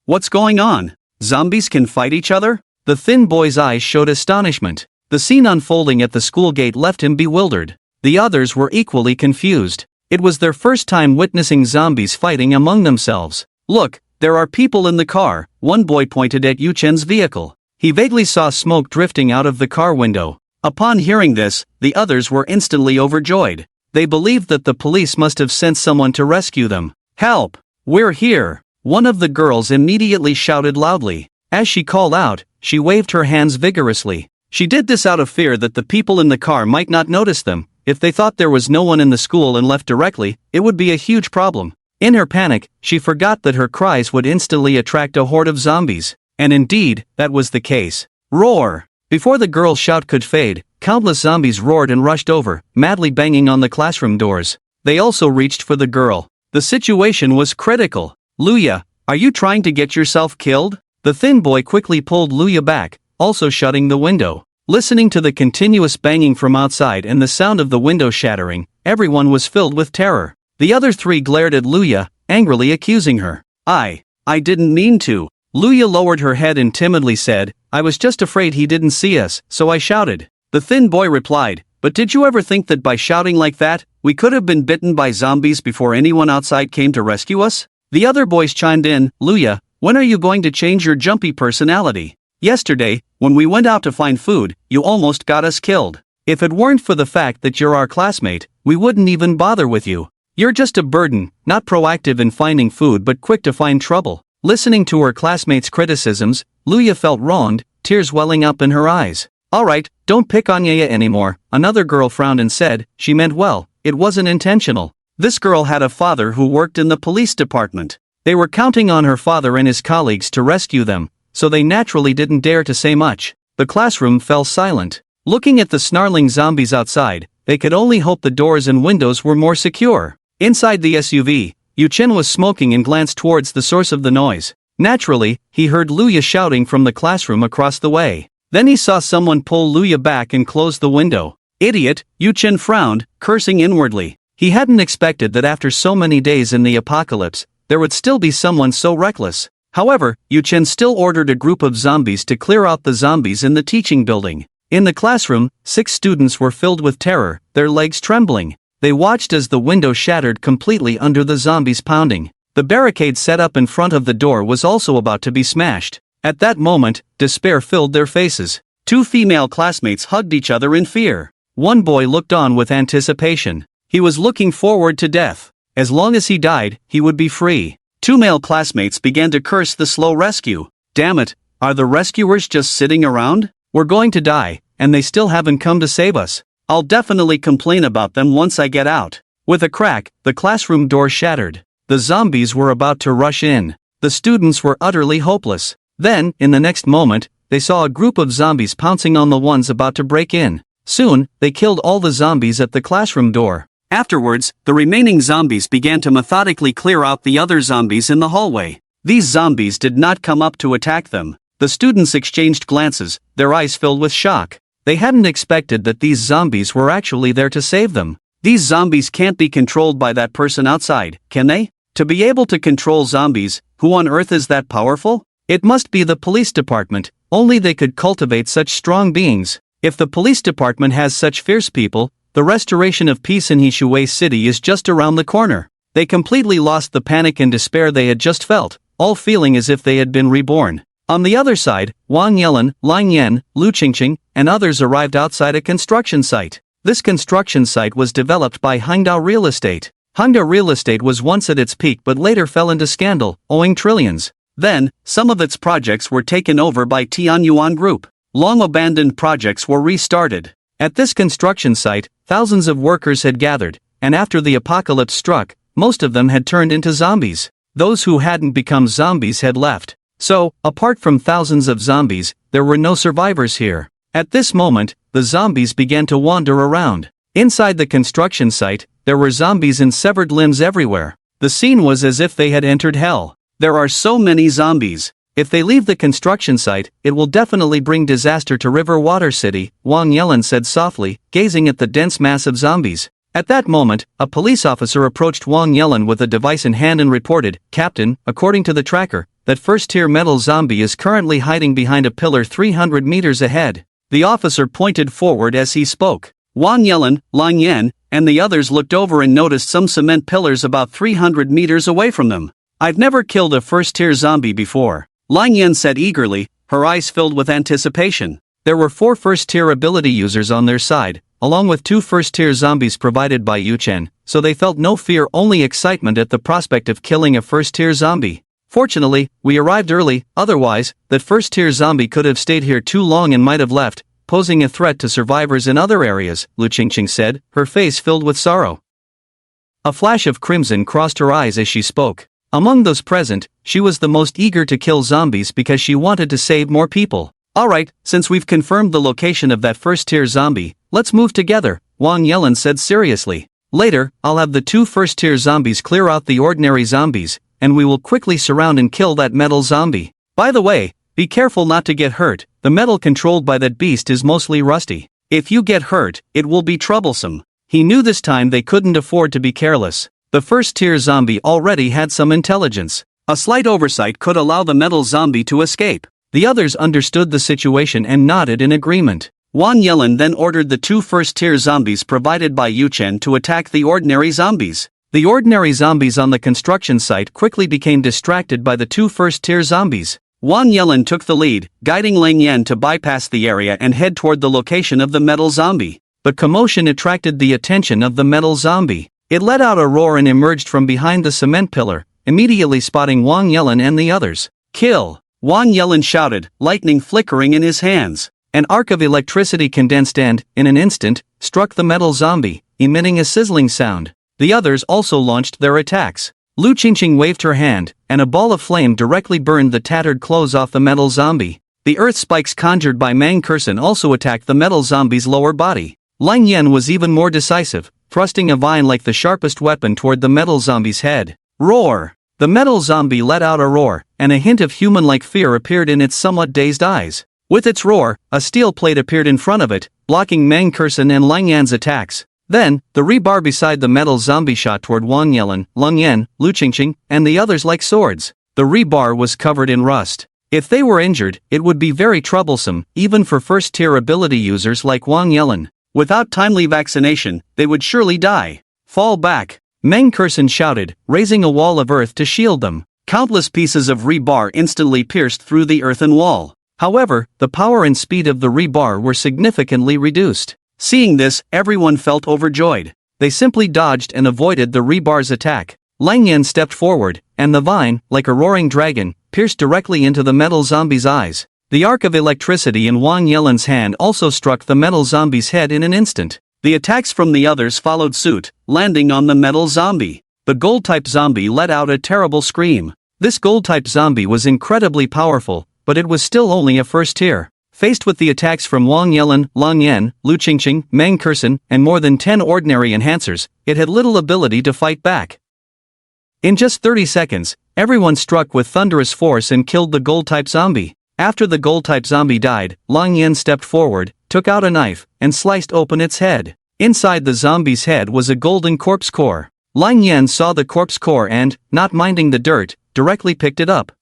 What's going on? Zombies can fight each other? The thin boy's eyes showed astonishment. The scene unfolding at the school gate left him bewildered. The others were equally confused. It was their first time witnessing zombies fighting among themselves. Look, there are people in the car, one boy pointed at Yu Chen's vehicle. He vaguely saw smoke drifting out of the car window. Upon hearing this, the others were instantly overjoyed. They believed that the police must have sent someone to rescue them. Help! We're here! One of the girls immediately shouted loudly. As she called out, she waved her hands vigorously. She did this out of fear that the people in the car might not notice them. If they thought there was no one in the school and left directly, it would be a huge problem. In her panic, she forgot that her cries would instantly attract a horde of zombies. And indeed, that was the case. Roar! Before the girl's shout could fade, countless zombies roared and rushed over, madly banging on the classroom doors. They also reached for the girl. The situation was critical. Luya, are you trying to get yourself killed? The thin boy quickly pulled Luya back, also shutting the window. Listening to the continuous banging from outside and the sound of the window shattering, everyone was filled with terror. The other 3 glared at Luya, angrily accusing her. I didn't mean to. Luya lowered her head and timidly said, I was just afraid he didn't see us, so I shouted. The thin boy replied, but did you ever think that by shouting like that, we could have been bitten by zombies before anyone outside came to rescue us? The other boys chimed in, Luya, when are you going to change your jumpy personality? Yesterday, when we went out to find food, you almost got us killed. If it weren't for the fact that you're our classmate, we wouldn't even bother with you. You're just a burden, not proactive in finding food but quick to find trouble. Listening to her classmates' criticisms, Luya felt wronged, tears welling up in her eyes. Alright, don't pick on Yaya anymore, another girl frowned and said, she meant well, it wasn't intentional. This girl had a father who worked in the police department. They were counting on her father and his colleagues to rescue them, so they naturally didn't dare to say much. The classroom fell silent. Looking at the snarling zombies outside, they could only hope the doors and windows were more secure. Inside the SUV, Yu Chen was smoking and glanced towards the source of the noise. Naturally, he heard Luya shouting from the classroom across the way. Then he saw someone pull Luya back and close the window. Idiot, Yu Chen frowned, cursing inwardly. He hadn't expected that after so many days in the apocalypse, there would still be someone so reckless. However, Yu Chen still ordered a group of zombies to clear out the zombies in the teaching building. In the classroom, 6 students were filled with terror, their legs trembling. They watched as the window shattered completely under the zombies pounding. The barricade set up in front of the door was also about to be smashed. At that moment, despair filled their faces. 2 female classmates hugged each other in fear. One boy looked on with anticipation. He was looking forward to death. As long as he died, he would be free. 2 male classmates began to curse the slow rescue. Damn it, are the rescuers just sitting around? We're going to die, and they still haven't come to save us. I'll definitely complain about them once I get out. With a crack, the classroom door shattered. The zombies were about to rush in. The students were utterly hopeless. Then, in the next moment, they saw a group of zombies pouncing on the ones about to break in. Soon, they killed all the zombies at the classroom door. Afterwards, the remaining zombies began to methodically clear out the other zombies in the hallway. These zombies did not come up to attack them. The students exchanged glances, their eyes filled with shock. They hadn't expected that these zombies were actually there to save them. These zombies can't be controlled by that person outside, can they? To be able to control zombies, who on earth is that powerful? It must be the police department, only they could cultivate such strong beings. If the police department has such fierce people, the restoration of peace in Hishui City is just around the corner. They completely lost the panic and despair they had just felt, all feeling as if they had been reborn. On the other side, Wang Yelin, Lang Yan, Lu Qingqing, and others arrived outside a construction site. This construction site was developed by Hangdao Real Estate. Hangdao Real Estate was once at its peak but later fell into scandal, owing trillions. Then, some of its projects were taken over by Tianyuan Group. Long-abandoned projects were restarted. At this construction site, thousands of workers had gathered, and after the apocalypse struck, most of them had turned into zombies. Those who hadn't become zombies had left. So, apart from thousands of zombies, there were no survivors here. At this moment, the zombies began to wander around. Inside the construction site, there were zombies and severed limbs everywhere. The scene was as if they had entered hell. There are so many zombies. If they leave the construction site, it will definitely bring disaster to River Water City, Wang Yelin said softly, gazing at the dense mass of zombies. At that moment, a police officer approached Wang Yelin with a device in hand and reported, "Captain, according to the tracker, that first-tier metal zombie is currently hiding behind a pillar 300 meters ahead." The officer pointed forward as he spoke. Wang Yelin, Lang Yan, and the others looked over and noticed some cement pillars about 300 meters away from them. "I've never killed a first-tier zombie before," Lang Yan said eagerly, her eyes filled with anticipation. There were 4 first-tier ability users on their side, along with 2 first-tier zombies provided by Yu Chen, so they felt no fear, only excitement at the prospect of killing a first-tier zombie. "Fortunately, we arrived early, otherwise, that first-tier zombie could have stayed here too long and might have left, posing a threat to survivors in other areas," Lu Qingqing said, her face filled with sorrow. A flash of crimson crossed her eyes as she spoke. Among those present, she was the most eager to kill zombies because she wanted to save more people. "Alright, since we've confirmed the location of that first-tier zombie, let's move together," Wang Yelin said seriously. "Later, I'll have the 2 first-tier zombies clear out the ordinary zombies, and we will quickly surround and kill that metal zombie. By the way, be careful not to get hurt, the metal controlled by that beast is mostly rusty. If you get hurt, it will be troublesome." He knew this time they couldn't afford to be careless. The first-tier zombie already had some intelligence. A slight oversight could allow the metal zombie to escape. The others understood the situation and nodded in agreement. Wang Yelin then ordered the 2 first-tier zombies provided by Yu Chen to attack the ordinary zombies. The ordinary zombies on the construction site quickly became distracted by the 2 first-tier zombies. Wang Yelin took the lead, guiding Lang Yan to bypass the area and head toward the location of the metal zombie. But commotion attracted the attention of the metal zombie. It let out a roar and emerged from behind the cement pillar, immediately spotting Wang Yelin and the others. "Kill!" Wang Yelin shouted, lightning flickering in his hands. An arc of electricity condensed and, in an instant, struck the metal zombie, emitting a sizzling sound. The others also launched their attacks. Lu Qingqing waved her hand, and a ball of flame directly burned the tattered clothes off the metal zombie. The earth spikes conjured by Mang Kursen also attacked the metal zombie's lower body. Lang Yan was even more decisive, thrusting a vine like the sharpest weapon toward the metal zombie's head. Roar! The metal zombie let out a roar, and a hint of human-like fear appeared in its somewhat dazed eyes. With its roar, a steel plate appeared in front of it, blocking Meng Kursen and Lang Yan's attacks. Then, the rebar beside the metal zombie shot toward Wang Yelin, Leng Yan, Lu Qingqing, and the others like swords. The rebar was covered in rust. If they were injured, it would be very troublesome, even for first-tier ability users like Wang Yelin. Without timely vaccination, they would surely die. Fall back! Meng Kursen shouted, raising a wall of earth to shield them. Countless pieces of rebar instantly pierced through the earthen wall. However, the power and speed of the rebar were significantly reduced. Seeing this, everyone felt overjoyed. They simply dodged and avoided the rebar's attack. Lang Yan stepped forward, and the vine, like a roaring dragon, pierced directly into the metal zombie's eyes. The arc of electricity in Wang Yelin's hand also struck the metal zombie's head in an instant. The attacks from the others followed suit, landing on the metal zombie. The gold-type zombie let out a terrible scream. This gold-type zombie was incredibly powerful, but it was still only a first tier. Faced with the attacks from Wang Yelin, Lang Yan, Lu Qingqing, Meng Kursen, and more than 10 ordinary enhancers, it had little ability to fight back. In just 30 seconds, everyone struck with thunderous force and killed the gold-type zombie. After the gold-type zombie died, Lang Yan stepped forward, took out a knife, and sliced open its head. Inside the zombie's head was a golden corpse core. Lang Yan saw the corpse core and, not minding the dirt, directly picked it up.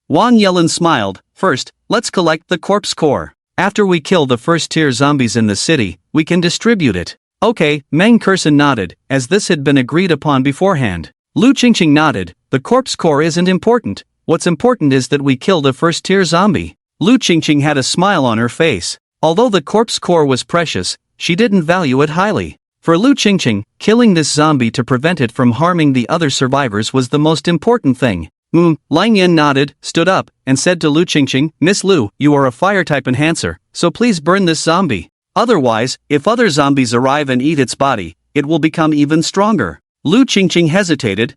Wang Yelin smiled. First, let's collect the corpse core. After we kill the first-tier zombies in the city, we can distribute it. Okay, Meng Kursen nodded, as this had been agreed upon beforehand. Lu Qingqing nodded, the corpse core isn't important. What's important is that we kill the first-tier zombie. Lu Qingqing had a smile on her face. Although the corpse core was precious, she didn't value it highly. For Lu Qingqing, killing this zombie to prevent it from harming the other survivors was the most important thing. Lang Yan nodded, stood up, and said to Lu Qingqing, Miss Lu, you are a fire-type enhancer, so please burn this zombie. Otherwise, if other zombies arrive and eat its body, it will become even stronger. Lu Qingqing hesitated,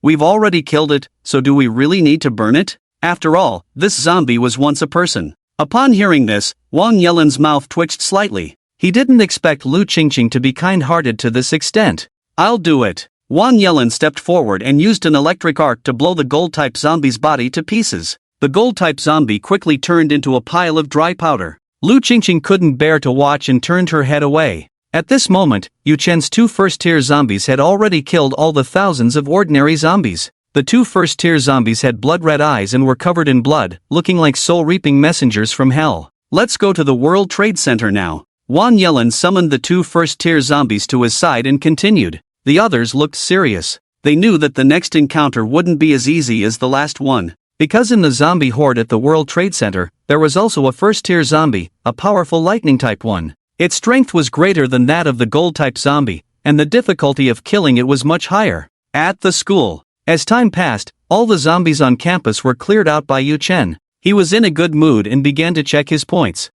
we've already killed it, so do we really need to burn it? After all, this zombie was once a person. Upon hearing this, Wang Yelin's mouth twitched slightly. He didn't expect Lu Qingqing to be kind-hearted to this extent. I'll do it. Wang Yelin stepped forward and used an electric arc to blow the gold-type zombie's body to pieces. The gold-type zombie quickly turned into a pile of dry powder. Lu Qingqing couldn't bear to watch and turned her head away. At this moment, Yu Chen's 2 first-tier zombies had already killed all the thousands of ordinary zombies. The 2 first-tier zombies had blood-red eyes and were covered in blood, looking like soul-reaping messengers from hell. Let's go to the World Trade Center now. Wang Yelin summoned the 2 first-tier zombies to his side and continued. The others looked serious. They knew that the next encounter wouldn't be as easy as the last one. Because in the zombie horde at the World Trade Center, there was also a first-tier zombie, a powerful lightning-type one. Its strength was greater than that of the gold-type zombie, and the difficulty of killing it was much higher. At the school. As time passed, all the zombies on campus were cleared out by Yu Chen. He was in a good mood and began to check his points.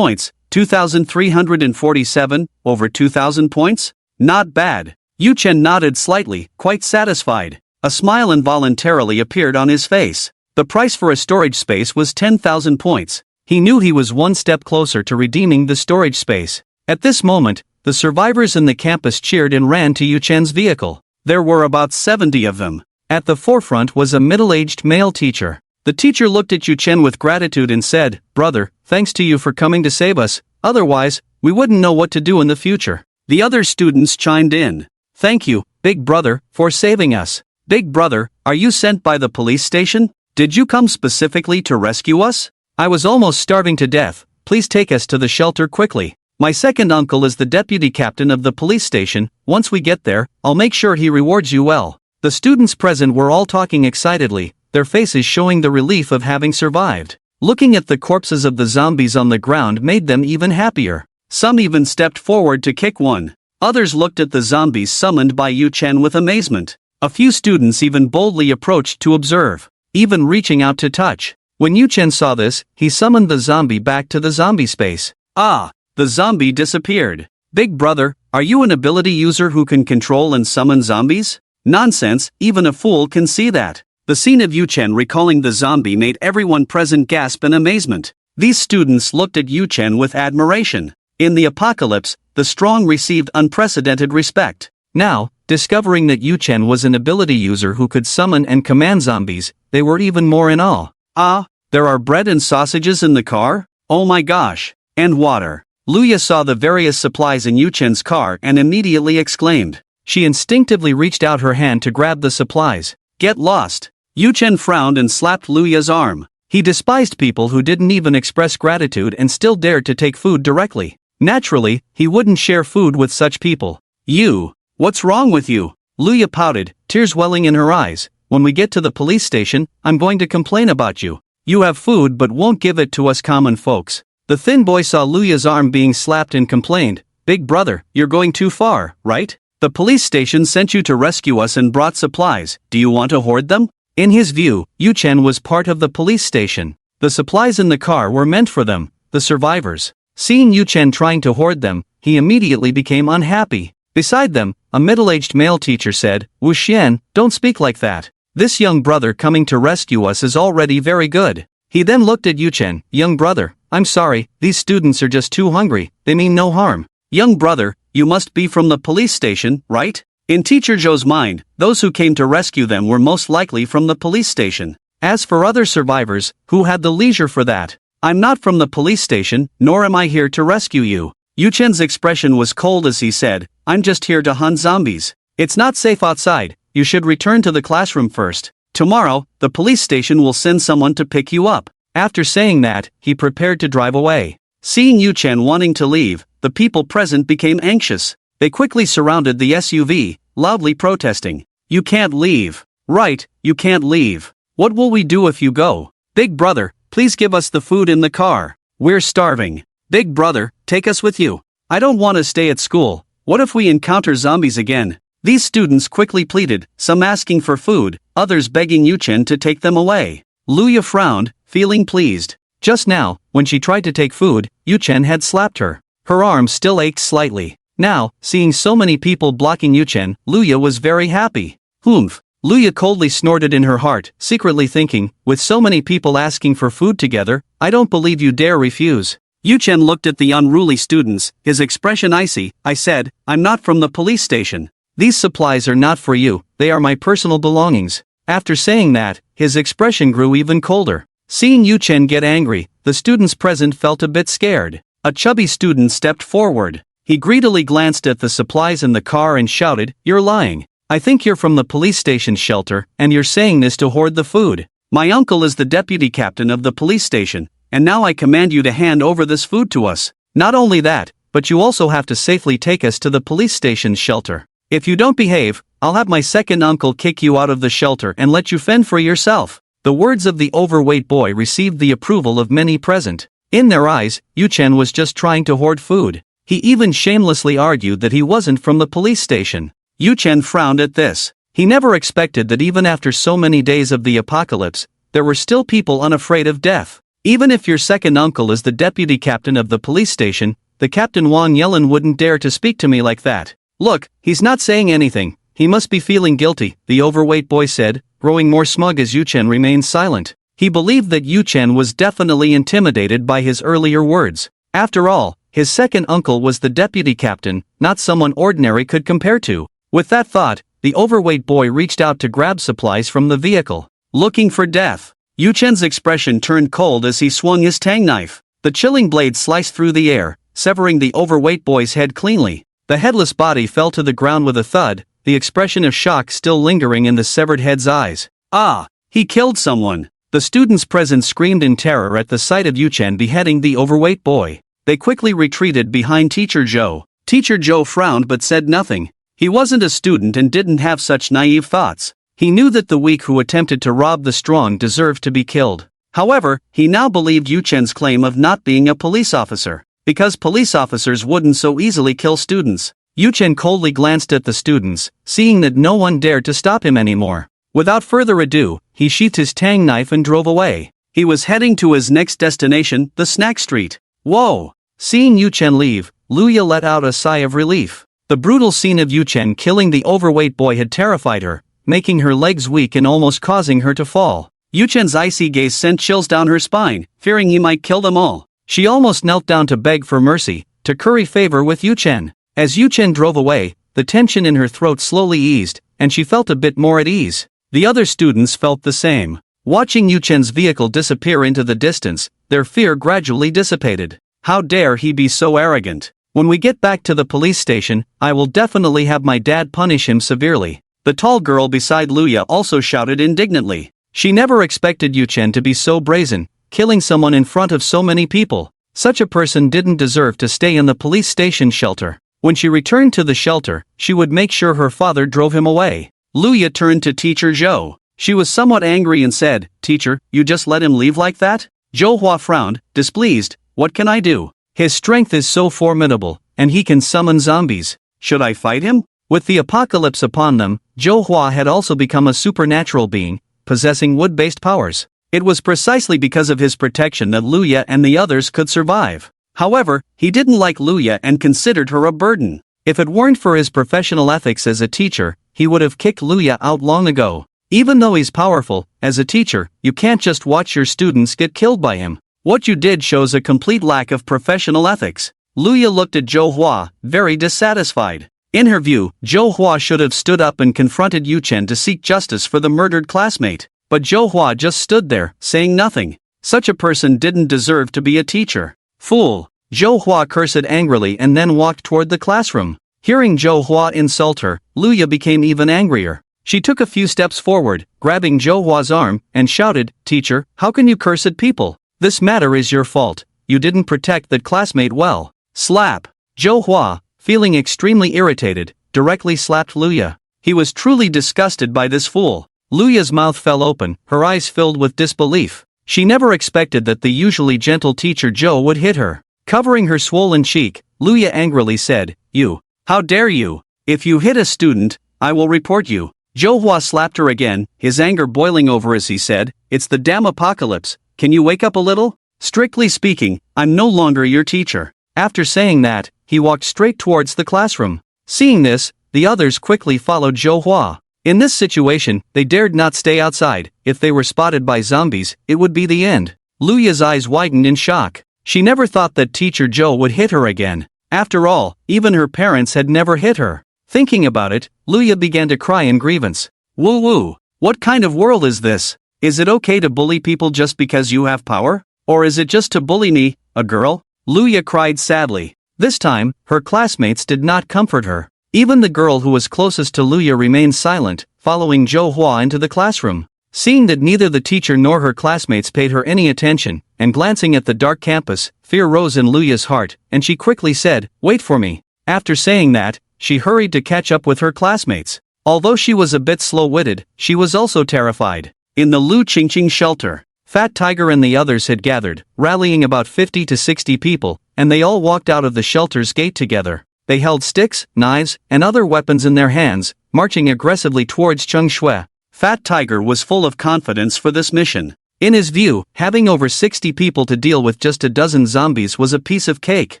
2,347, over 2,000 points? Not bad. Yu Chen nodded slightly, quite satisfied. A smile involuntarily appeared on his face. The price for a storage space was 10,000 points. He knew he was one step closer to redeeming the storage space. At this moment, the survivors in the campus cheered and ran to Yu Chen's vehicle. There were about 70 of them. At the forefront was a middle-aged male teacher. The teacher looked at Yu Chen with gratitude and said, Brother, thanks to you for coming to save us, otherwise, we wouldn't know what to do in the future. The other students chimed in. Thank you, Big Brother, for saving us. Big Brother, are you sent by the police station? Did you come specifically to rescue us? I was almost starving to death, please take us to the shelter quickly. My second uncle is the deputy captain of the police station. Once we get there, I'll make sure he rewards you well. The students present were all talking excitedly, their faces showing the relief of having survived. Looking at the corpses of the zombies on the ground made them even happier. Some even stepped forward to kick one. Others looked at the zombies summoned by Yu Chen with amazement. A few students even boldly approached to observe, even reaching out to touch. When Yu Chen saw this, he summoned the zombie back to the zombie space. The zombie disappeared. Big Brother, are you an ability user who can control and summon zombies? Nonsense, even a fool can see that. The scene of Yu Chen recalling the zombie made everyone present gasp in amazement. These students looked at Yu Chen with admiration. In the apocalypse, the strong received unprecedented respect. Now, discovering that Yu Chen was an ability user who could summon and command zombies, they were even more in awe. There are bread and sausages in the car? Oh my gosh. And water. Luya saw the various supplies in Yuchen's car and immediately exclaimed. She instinctively reached out her hand to grab the supplies. Get lost. Yuchen frowned and slapped Luya's arm. He despised people who didn't even express gratitude and still dared to take food directly. Naturally, he wouldn't share food with such people. You. What's wrong with you? Luya pouted, tears welling in her eyes. When we get to the police station, I'm going to complain about you. You have food but won't give it to us common folks. The thin boy saw Luya's arm being slapped and complained. Big brother, you're going too far, right? The police station sent you to rescue us and brought supplies. Do you want to hoard them? In his view, Yuchen was part of the police station. The supplies in the car were meant for them, the survivors. Seeing Yuchen trying to hoard them, he immediately became unhappy. Beside them, a middle-aged male teacher said, Wu Xian, don't speak like that. This young brother coming to rescue us is already very good. He then looked at Yuchen. Young brother, I'm sorry, these students are just too hungry, they mean no harm. Young brother, you must be from the police station, right? In Teacher Zhou's mind, those who came to rescue them were most likely from the police station. As for other survivors, who had the leisure for that? I'm not from the police station, nor am I here to rescue you. Yuchen's expression was cold as he said, I'm just here to hunt zombies. It's not safe outside, you should return to the classroom first. Tomorrow, the police station will send someone to pick you up. After saying that, he prepared to drive away. Seeing Yuchen wanting to leave, the people present became anxious. They quickly surrounded the SUV, loudly protesting. You can't leave. Right, you can't leave. What will we do if you go? Big brother, please give us the food in the car. We're starving. Big brother, take us with you. I don't want to stay at school. What if we encounter zombies again? These students quickly pleaded, some asking for food, others begging Yuchen to take them away. Luya frowned, feeling pleased. Just now, when she tried to take food, Yuchen had slapped her. Her arm still ached slightly. Now, seeing so many people blocking Yuchen, Luya was very happy. Humph. Luya coldly snorted in her heart, secretly thinking, with so many people asking for food together, I don't believe you dare refuse. Yuchen looked at the unruly students, his expression icy. I said, I'm not from the police station. These supplies are not for you, they are my personal belongings. After saying that, his expression grew even colder. Seeing Yuchen get angry, the students present felt a bit scared. A chubby student stepped forward. He greedily glanced at the supplies in the car and shouted, You're lying. I think you're from the police station shelter, and you're saying this to hoard the food. My uncle is the deputy captain of the police station, and now I command you to hand over this food to us. Not only that, but you also have to safely take us to the police station's shelter. If you don't behave, I'll have my second uncle kick you out of the shelter and let you fend for yourself. The words of the overweight boy received the approval of many present. In their eyes, Yuchen was just trying to hoard food. He even shamelessly argued that he wasn't from the police station. Yuchen frowned at this. He never expected that even after so many days of the apocalypse, there were still people unafraid of death. Even if your second uncle is the deputy captain of the police station, the Captain Wang Yelin wouldn't dare to speak to me like that. Look, he's not saying anything. He must be feeling guilty, the overweight boy said, growing more smug as Yuchen remained silent. He believed that Yuchen was definitely intimidated by his earlier words. After all, his second uncle was the deputy captain, not someone ordinary could compare to. With that thought, the overweight boy reached out to grab supplies from the vehicle. Looking for death. Yuchen's expression turned cold as he swung his tang knife. The chilling blade sliced through the air, severing the overweight boy's head cleanly. The headless body fell to the ground with a thud, the expression of shock still lingering in the severed head's eyes. Ah! He killed someone! The students present screamed in terror at the sight of Yuchen beheading the overweight boy. They quickly retreated behind Teacher Zhou. Teacher Zhou frowned but said nothing. He wasn't a student and didn't have such naive thoughts. He knew that the weak who attempted to rob the strong deserved to be killed. However, he now believed Yuchen's claim of not being a police officer, because police officers wouldn't so easily kill students. Yuchen coldly glanced at the students, seeing that no one dared to stop him anymore. Without further ado, he sheathed his tang knife and drove away. He was heading to his next destination, the snack street. Whoa! Seeing Yuchen leave, Luya let out a sigh of relief. The brutal scene of Yuchen killing the overweight boy had terrified her, making her legs weak and almost causing her to fall. Yuchen's icy gaze sent chills down her spine, fearing he might kill them all. She almost knelt down to beg for mercy, to curry favor with Yuchen. As Yuchen drove away, the tension in her throat slowly eased, and she felt a bit more at ease. The other students felt the same. Watching Yuchen's vehicle disappear into the distance, their fear gradually dissipated. How dare he be so arrogant? When we get back to the police station, I will definitely have my dad punish him severely. The tall girl beside Luya also shouted indignantly. She never expected Yuchen to be so brazen, killing someone in front of so many people. Such a person didn't deserve to stay in the police station shelter. When she returned to the shelter, she would make sure her father drove him away. Luya turned to Teacher Zhou. She was somewhat angry and said, "Teacher, you just let him leave like that?" Zhou Hua frowned, displeased. "What can I do? His strength is so formidable, and he can summon zombies. Should I fight him?" With the apocalypse upon them, Zhou Hua had also become a supernatural being, possessing wood-based powers. It was precisely because of his protection that Luya and the others could survive. However, he didn't like Luya and considered her a burden. If it weren't for his professional ethics as a teacher, he would have kicked Luya out long ago. Even though he's powerful, as a teacher, you can't just watch your students get killed by him. What you did shows a complete lack of professional ethics. Luya looked at Zhou Hua, very dissatisfied. In her view, Zhou Hua should have stood up and confronted Yuchen to seek justice for the murdered classmate. But Zhou Hua just stood there, saying nothing. Such a person didn't deserve to be a teacher. Fool! Zhou Hua cursed angrily and then walked toward the classroom. Hearing Zhou Hua insult her, Luya became even angrier. She took a few steps forward, grabbing Zhou Hua's arm, and shouted, "Teacher, how can you curse at people? This matter is your fault. You didn't protect that classmate well." Slap! Zhou Hua, feeling extremely irritated, directly slapped Luya. He was truly disgusted by this fool. Luya's mouth fell open, her eyes filled with disbelief. She never expected that the usually gentle teacher Zhou would hit her. Covering her swollen cheek, Luya angrily said, "You! How dare you! If you hit a student, I will report you." Zhou Hua slapped her again, his anger boiling over as he said, "It's the damn apocalypse, can you wake up a little? Strictly speaking, I'm no longer your teacher." After saying that, he walked straight towards the classroom. Seeing this, the others quickly followed Zhou Hua. In this situation, they dared not stay outside. If they were spotted by zombies, it would be the end. Luya's eyes widened in shock. She never thought that teacher Zhou would hit her again. After all, even her parents had never hit her. Thinking about it, Luya began to cry in grievance. Woo-woo! What kind of world is this? Is it okay to bully people just because you have power? Or is it just to bully me, a girl? Luya cried sadly. This time, her classmates did not comfort her. Even the girl who was closest to Luya remained silent, following Zhou Hua into the classroom. Seeing that neither the teacher nor her classmates paid her any attention, and glancing at the dark campus, fear rose in Luya's heart, and she quickly said, "Wait for me." After saying that, she hurried to catch up with her classmates. Although she was a bit slow-witted, she was also terrified. In the Lu Qingqing shelter, Fat Tiger and the others had gathered, rallying about 50 to 60 people, and they all walked out of the shelter's gate together. They held sticks, knives, and other weapons in their hands, marching aggressively towards Chengshui. Fat Tiger was full of confidence for this mission. In his view, having over 60 people to deal with just a dozen zombies was a piece of cake.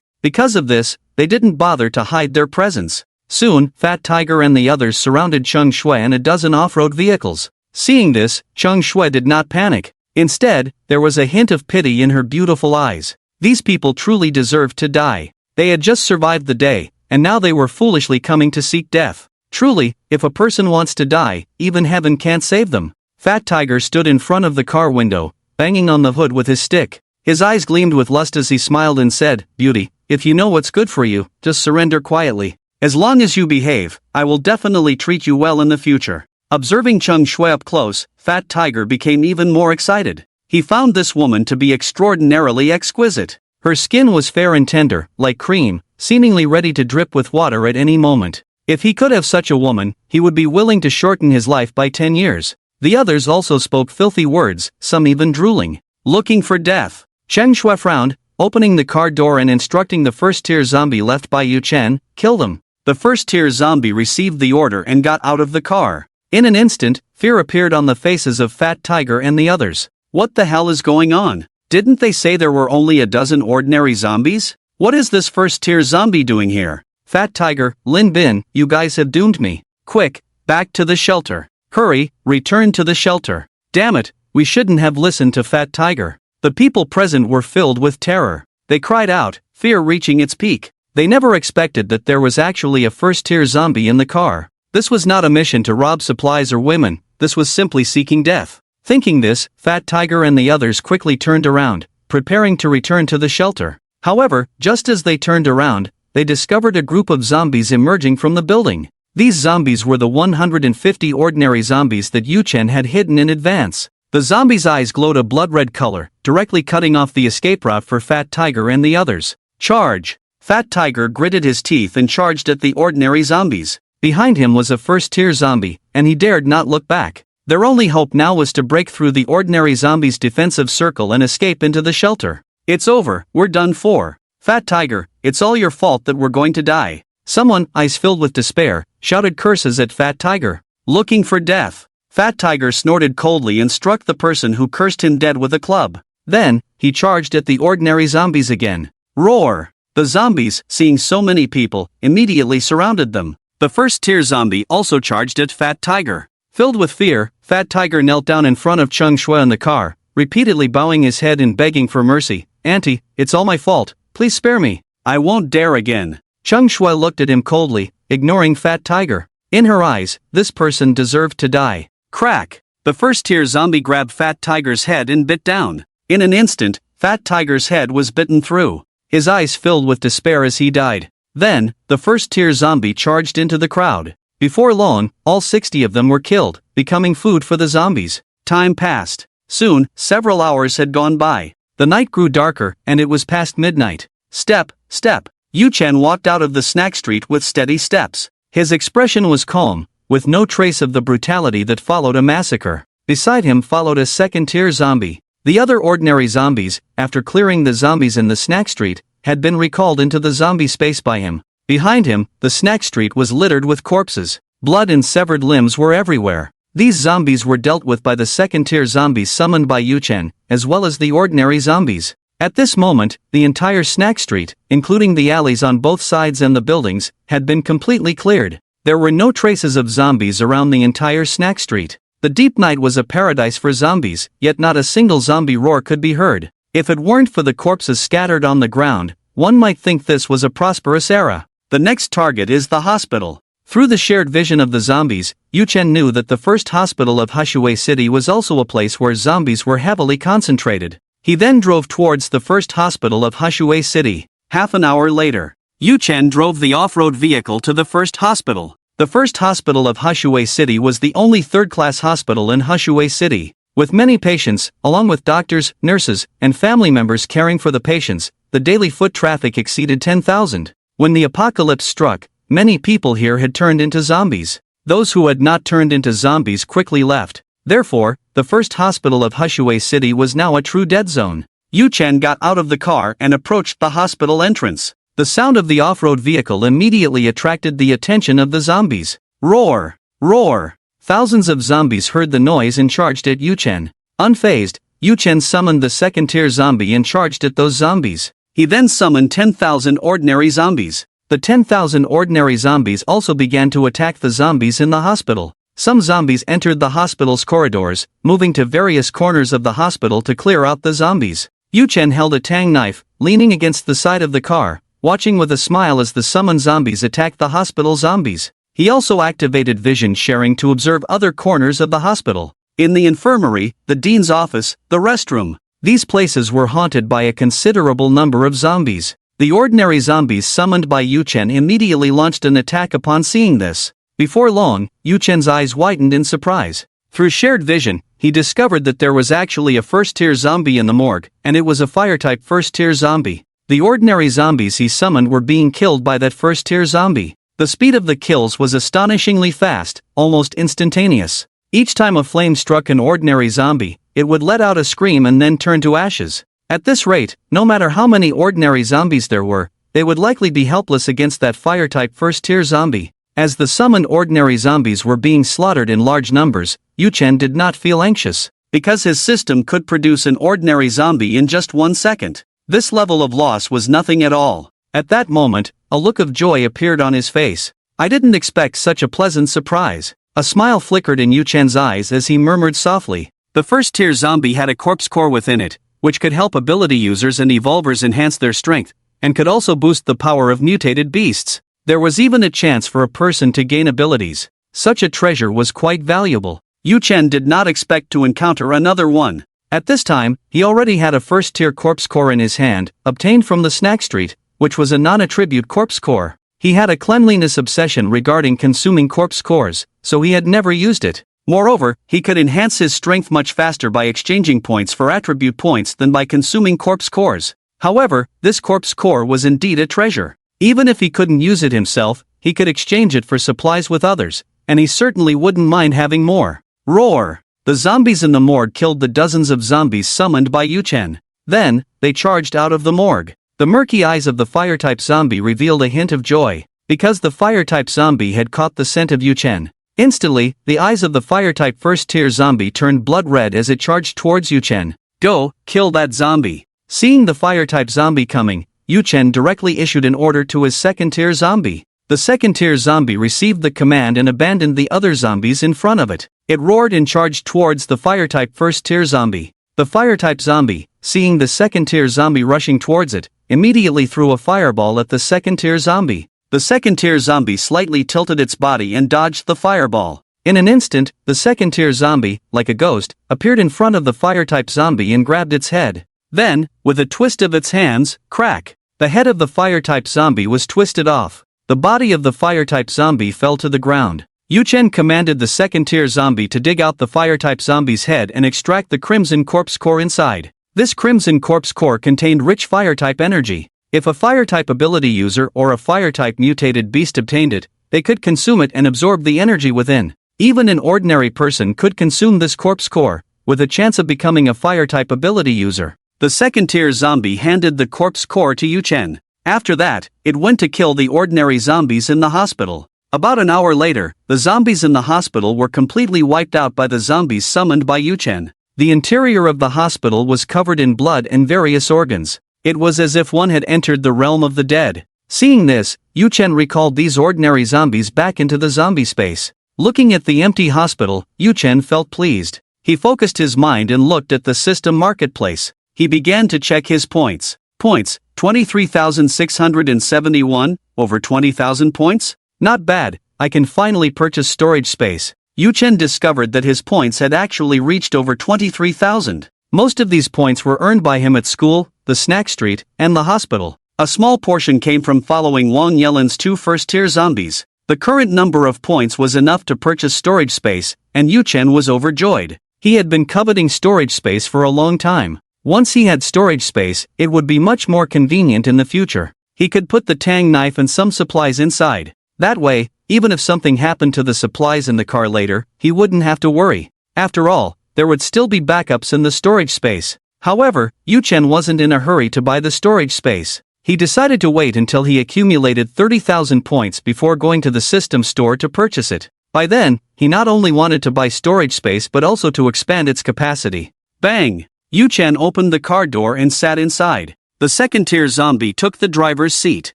Because of this, they didn't bother to hide their presence. Soon, Fat Tiger and the others surrounded Chengshui and a dozen off-road vehicles. Seeing this, Chengshui did not panic. Instead, there was a hint of pity in her beautiful eyes. These people truly deserved to die. They had just survived the day, and now they were foolishly coming to seek death. Truly, if a person wants to die, even heaven can't save them. Fat Tiger stood in front of the car window, banging on the hood with his stick. His eyes gleamed with lust as he smiled and said, "Beauty, if you know what's good for you, just surrender quietly. As long as you behave, I will definitely treat you well in the future." Observing Chengshui up close, Fat Tiger became even more excited. He found this woman to be extraordinarily exquisite. Her skin was fair and tender, like cream, seemingly ready to drip with water at any moment. If he could have such a woman, he would be willing to shorten his life by 10 years. The others also spoke filthy words, some even drooling. Looking for death. Chengshui frowned, opening the car door and instructing the first-tier zombie left by Yu Chen, "Kill them." The first-tier zombie received the order and got out of the car. In an instant, fear appeared on the faces of Fat Tiger and the others. What the hell is going on? Didn't they say there were only a dozen ordinary zombies? What is this first-tier zombie doing here? Fat Tiger, Lin Bin, you guys have doomed me. Quick, back to the shelter. Hurry, return to the shelter. Damn it, we shouldn't have listened to Fat Tiger. The people present were filled with terror. They cried out, fear reaching its peak. They never expected that there was actually a first-tier zombie in the car. This was not a mission to rob supplies or women, this was simply seeking death. Thinking this, Fat Tiger and the others quickly turned around, preparing to return to the shelter. However, just as they turned around, they discovered a group of zombies emerging from the building. These zombies were the 150 ordinary zombies that Yu-Chen had hidden in advance. The zombies' eyes glowed a blood-red color, directly cutting off the escape route for Fat Tiger and the others. Charge! Fat Tiger gritted his teeth and charged at the ordinary zombies. Behind him was a first-tier zombie, and he dared not look back. Their only hope now was to break through the ordinary zombies' defensive circle and escape into the shelter. It's over, we're done for. Fat Tiger, it's all your fault that we're going to die. Someone, eyes filled with despair, shouted curses at Fat Tiger. Looking for death. Fat Tiger snorted coldly and struck the person who cursed him dead with a club. Then, he charged at the ordinary zombies again. Roar! The zombies, seeing so many people, immediately surrounded them. The first-tier zombie also charged at Fat Tiger. Filled with fear, Fat Tiger knelt down in front of Cheng Shui in the car, repeatedly bowing his head and begging for mercy. Auntie, it's all my fault, please spare me. I won't dare again. Cheng Shui looked at him coldly, ignoring Fat Tiger. In her eyes, this person deserved to die. Crack! The first-tier zombie grabbed Fat Tiger's head and bit down. In an instant, Fat Tiger's head was bitten through. His eyes filled with despair as he died. Then, the first-tier zombie charged into the crowd. Before long, all 60 of them were killed, becoming food for the zombies. Time passed. Soon, several hours had gone by. The night grew darker, and it was past midnight. Step, step. Yu-Chen walked out of the snack street with steady steps. His expression was calm, with no trace of the brutality that followed a massacre. Beside him followed a second-tier zombie. The other ordinary zombies, after clearing the zombies in the snack street, had been recalled into the zombie space by him. Behind him, the snack street was littered with corpses. Blood and severed limbs were everywhere. These zombies were dealt with by the second-tier zombies summoned by Yu-Chen, as well as the ordinary zombies. At this moment, the entire snack street, including the alleys on both sides and the buildings, had been completely cleared. There were no traces of zombies around the entire snack street. The deep night was a paradise for zombies, yet not a single zombie roar could be heard. If it weren't for the corpses scattered on the ground, one might think this was a prosperous era. The next target is the hospital. Through the shared vision of the zombies, Yu-Chen knew that the first hospital of Hushui City was also a place where zombies were heavily concentrated. He then drove towards the first hospital of Hushui City. Half an hour later, Yu-Chen drove the off-road vehicle to the first hospital. The first hospital of Hushui City was the only third-class hospital in Hushui City. With many patients, along with doctors, nurses, and family members caring for the patients, the daily foot traffic exceeded 10,000. When the apocalypse struck, many people here had turned into zombies. Those who had not turned into zombies quickly left. Therefore, the first hospital of Hushui City was now a true dead zone. Yu-Chen got out of the car and approached the hospital entrance. The sound of the off-road vehicle immediately attracted the attention of the zombies. Roar! Roar! Thousands of zombies heard the noise and charged at Yu-Chen. Unfazed, Yu-Chen summoned the second-tier zombie and charged at those zombies. He then summoned 10,000 ordinary zombies. The 10,000 ordinary zombies also began to attack the zombies in the hospital. Some zombies entered the hospital's corridors, moving to various corners of the hospital to clear out the zombies. Yu-Chen held a tang knife, leaning against the side of the car, watching with a smile as the summoned zombies attacked the hospital zombies. He also activated vision sharing to observe other corners of the hospital. In the infirmary, the dean's office, the restroom. These places were haunted by a considerable number of zombies. The ordinary zombies summoned by Yu-Chen immediately launched an attack upon seeing this. Before long, Yu-Chen's eyes widened in surprise. Through shared vision, he discovered that there was actually a first-tier zombie in the morgue, and it was a fire-type first-tier zombie. The ordinary zombies he summoned were being killed by that first-tier zombie. The speed of the kills was astonishingly fast, almost instantaneous. Each time a flame struck an ordinary zombie, it would let out a scream and then turn to ashes. At this rate, no matter how many ordinary zombies there were, they would likely be helpless against that fire-type first-tier zombie. As the summoned ordinary zombies were being slaughtered in large numbers, Yu-Chen did not feel anxious, because his system could produce an ordinary zombie in just 1 second. This level of loss was nothing at all. At that moment, a look of joy appeared on his face. I didn't expect such a pleasant surprise. A smile flickered in Yu-Chen's eyes as he murmured softly. The first-tier zombie had a corpse core within it, which could help ability users and evolvers enhance their strength, and could also boost the power of mutated beasts. There was even a chance for a person to gain abilities. Such a treasure was quite valuable. Yu Chen did not expect to encounter another one. At this time, he already had a first-tier corpse core in his hand, obtained from the snack street, which was a non-attribute corpse core. He had a cleanliness obsession regarding consuming corpse cores, so he had never used it. Moreover, he could enhance his strength much faster by exchanging points for attribute points than by consuming corpse cores. However, this corpse core was indeed a treasure. Even if he couldn't use it himself, he could exchange it for supplies with others, and he certainly wouldn't mind having more. Roar! The zombies in the morgue killed the dozens of zombies summoned by Yu Chen. Then, they charged out of the morgue. The murky eyes of the fire-type zombie revealed a hint of joy, because the fire-type zombie had caught the scent of Yu Chen. Instantly, the eyes of the fire-type first-tier zombie turned blood red as it charged towards Yu Chen. Go, kill that zombie. Seeing the fire-type zombie coming, Yu Chen directly issued an order to his second-tier zombie. The second-tier zombie received the command and abandoned the other zombies in front of it. It roared and charged towards the fire-type first-tier zombie. The fire-type zombie, seeing the second-tier zombie rushing towards it, immediately threw a fireball at the second-tier zombie. The second-tier zombie slightly tilted its body and dodged the fireball. In an instant, the second-tier zombie, like a ghost, appeared in front of the fire-type zombie and grabbed its head. Then, with a twist of its hands, crack! The head of the fire-type zombie was twisted off. The body of the fire-type zombie fell to the ground. Yu Chen commanded the second-tier zombie to dig out the fire-type zombie's head and extract the crimson corpse core inside. This crimson corpse core contained rich fire-type energy. If a fire-type ability user or a fire-type mutated beast obtained it, they could consume it and absorb the energy within. Even an ordinary person could consume this corpse core, with a chance of becoming a fire-type ability user. The second-tier zombie handed the corpse core to Yu Chen. After that, it went to kill the ordinary zombies in the hospital. About an hour later, the zombies in the hospital were completely wiped out by the zombies summoned by Yu Chen. The interior of the hospital was covered in blood and various organs. It was as if one had entered the realm of the dead. Seeing this, Yu Chen recalled these ordinary zombies back into the zombie space. Looking at the empty hospital, Yu Chen felt pleased. He focused his mind and looked at the system marketplace. He began to check his points. Points, 23,671, over 20,000 points? Not bad, I can finally purchase storage space. Yu Chen discovered that his points had actually reached over 23,000. Most of these points were earned by him at school, the snack street, and the hospital. A small portion came from following Wang Yelin's 2 first-tier zombies. The current number of points was enough to purchase storage space, and Yu Chen was overjoyed. He had been coveting storage space for a long time. Once he had storage space, it would be much more convenient in the future. He could put the tang knife and some supplies inside. That way, even if something happened to the supplies in the car later, he wouldn't have to worry. After all, there would still be backups in the storage space. However, Yu Chen wasn't in a hurry to buy the storage space. He decided to wait until he accumulated 30,000 points before going to the system store to purchase it. By then, he not only wanted to buy storage space but also to expand its capacity. Bang! Yu Chen opened the car door and sat inside. The second-tier zombie took the driver's seat.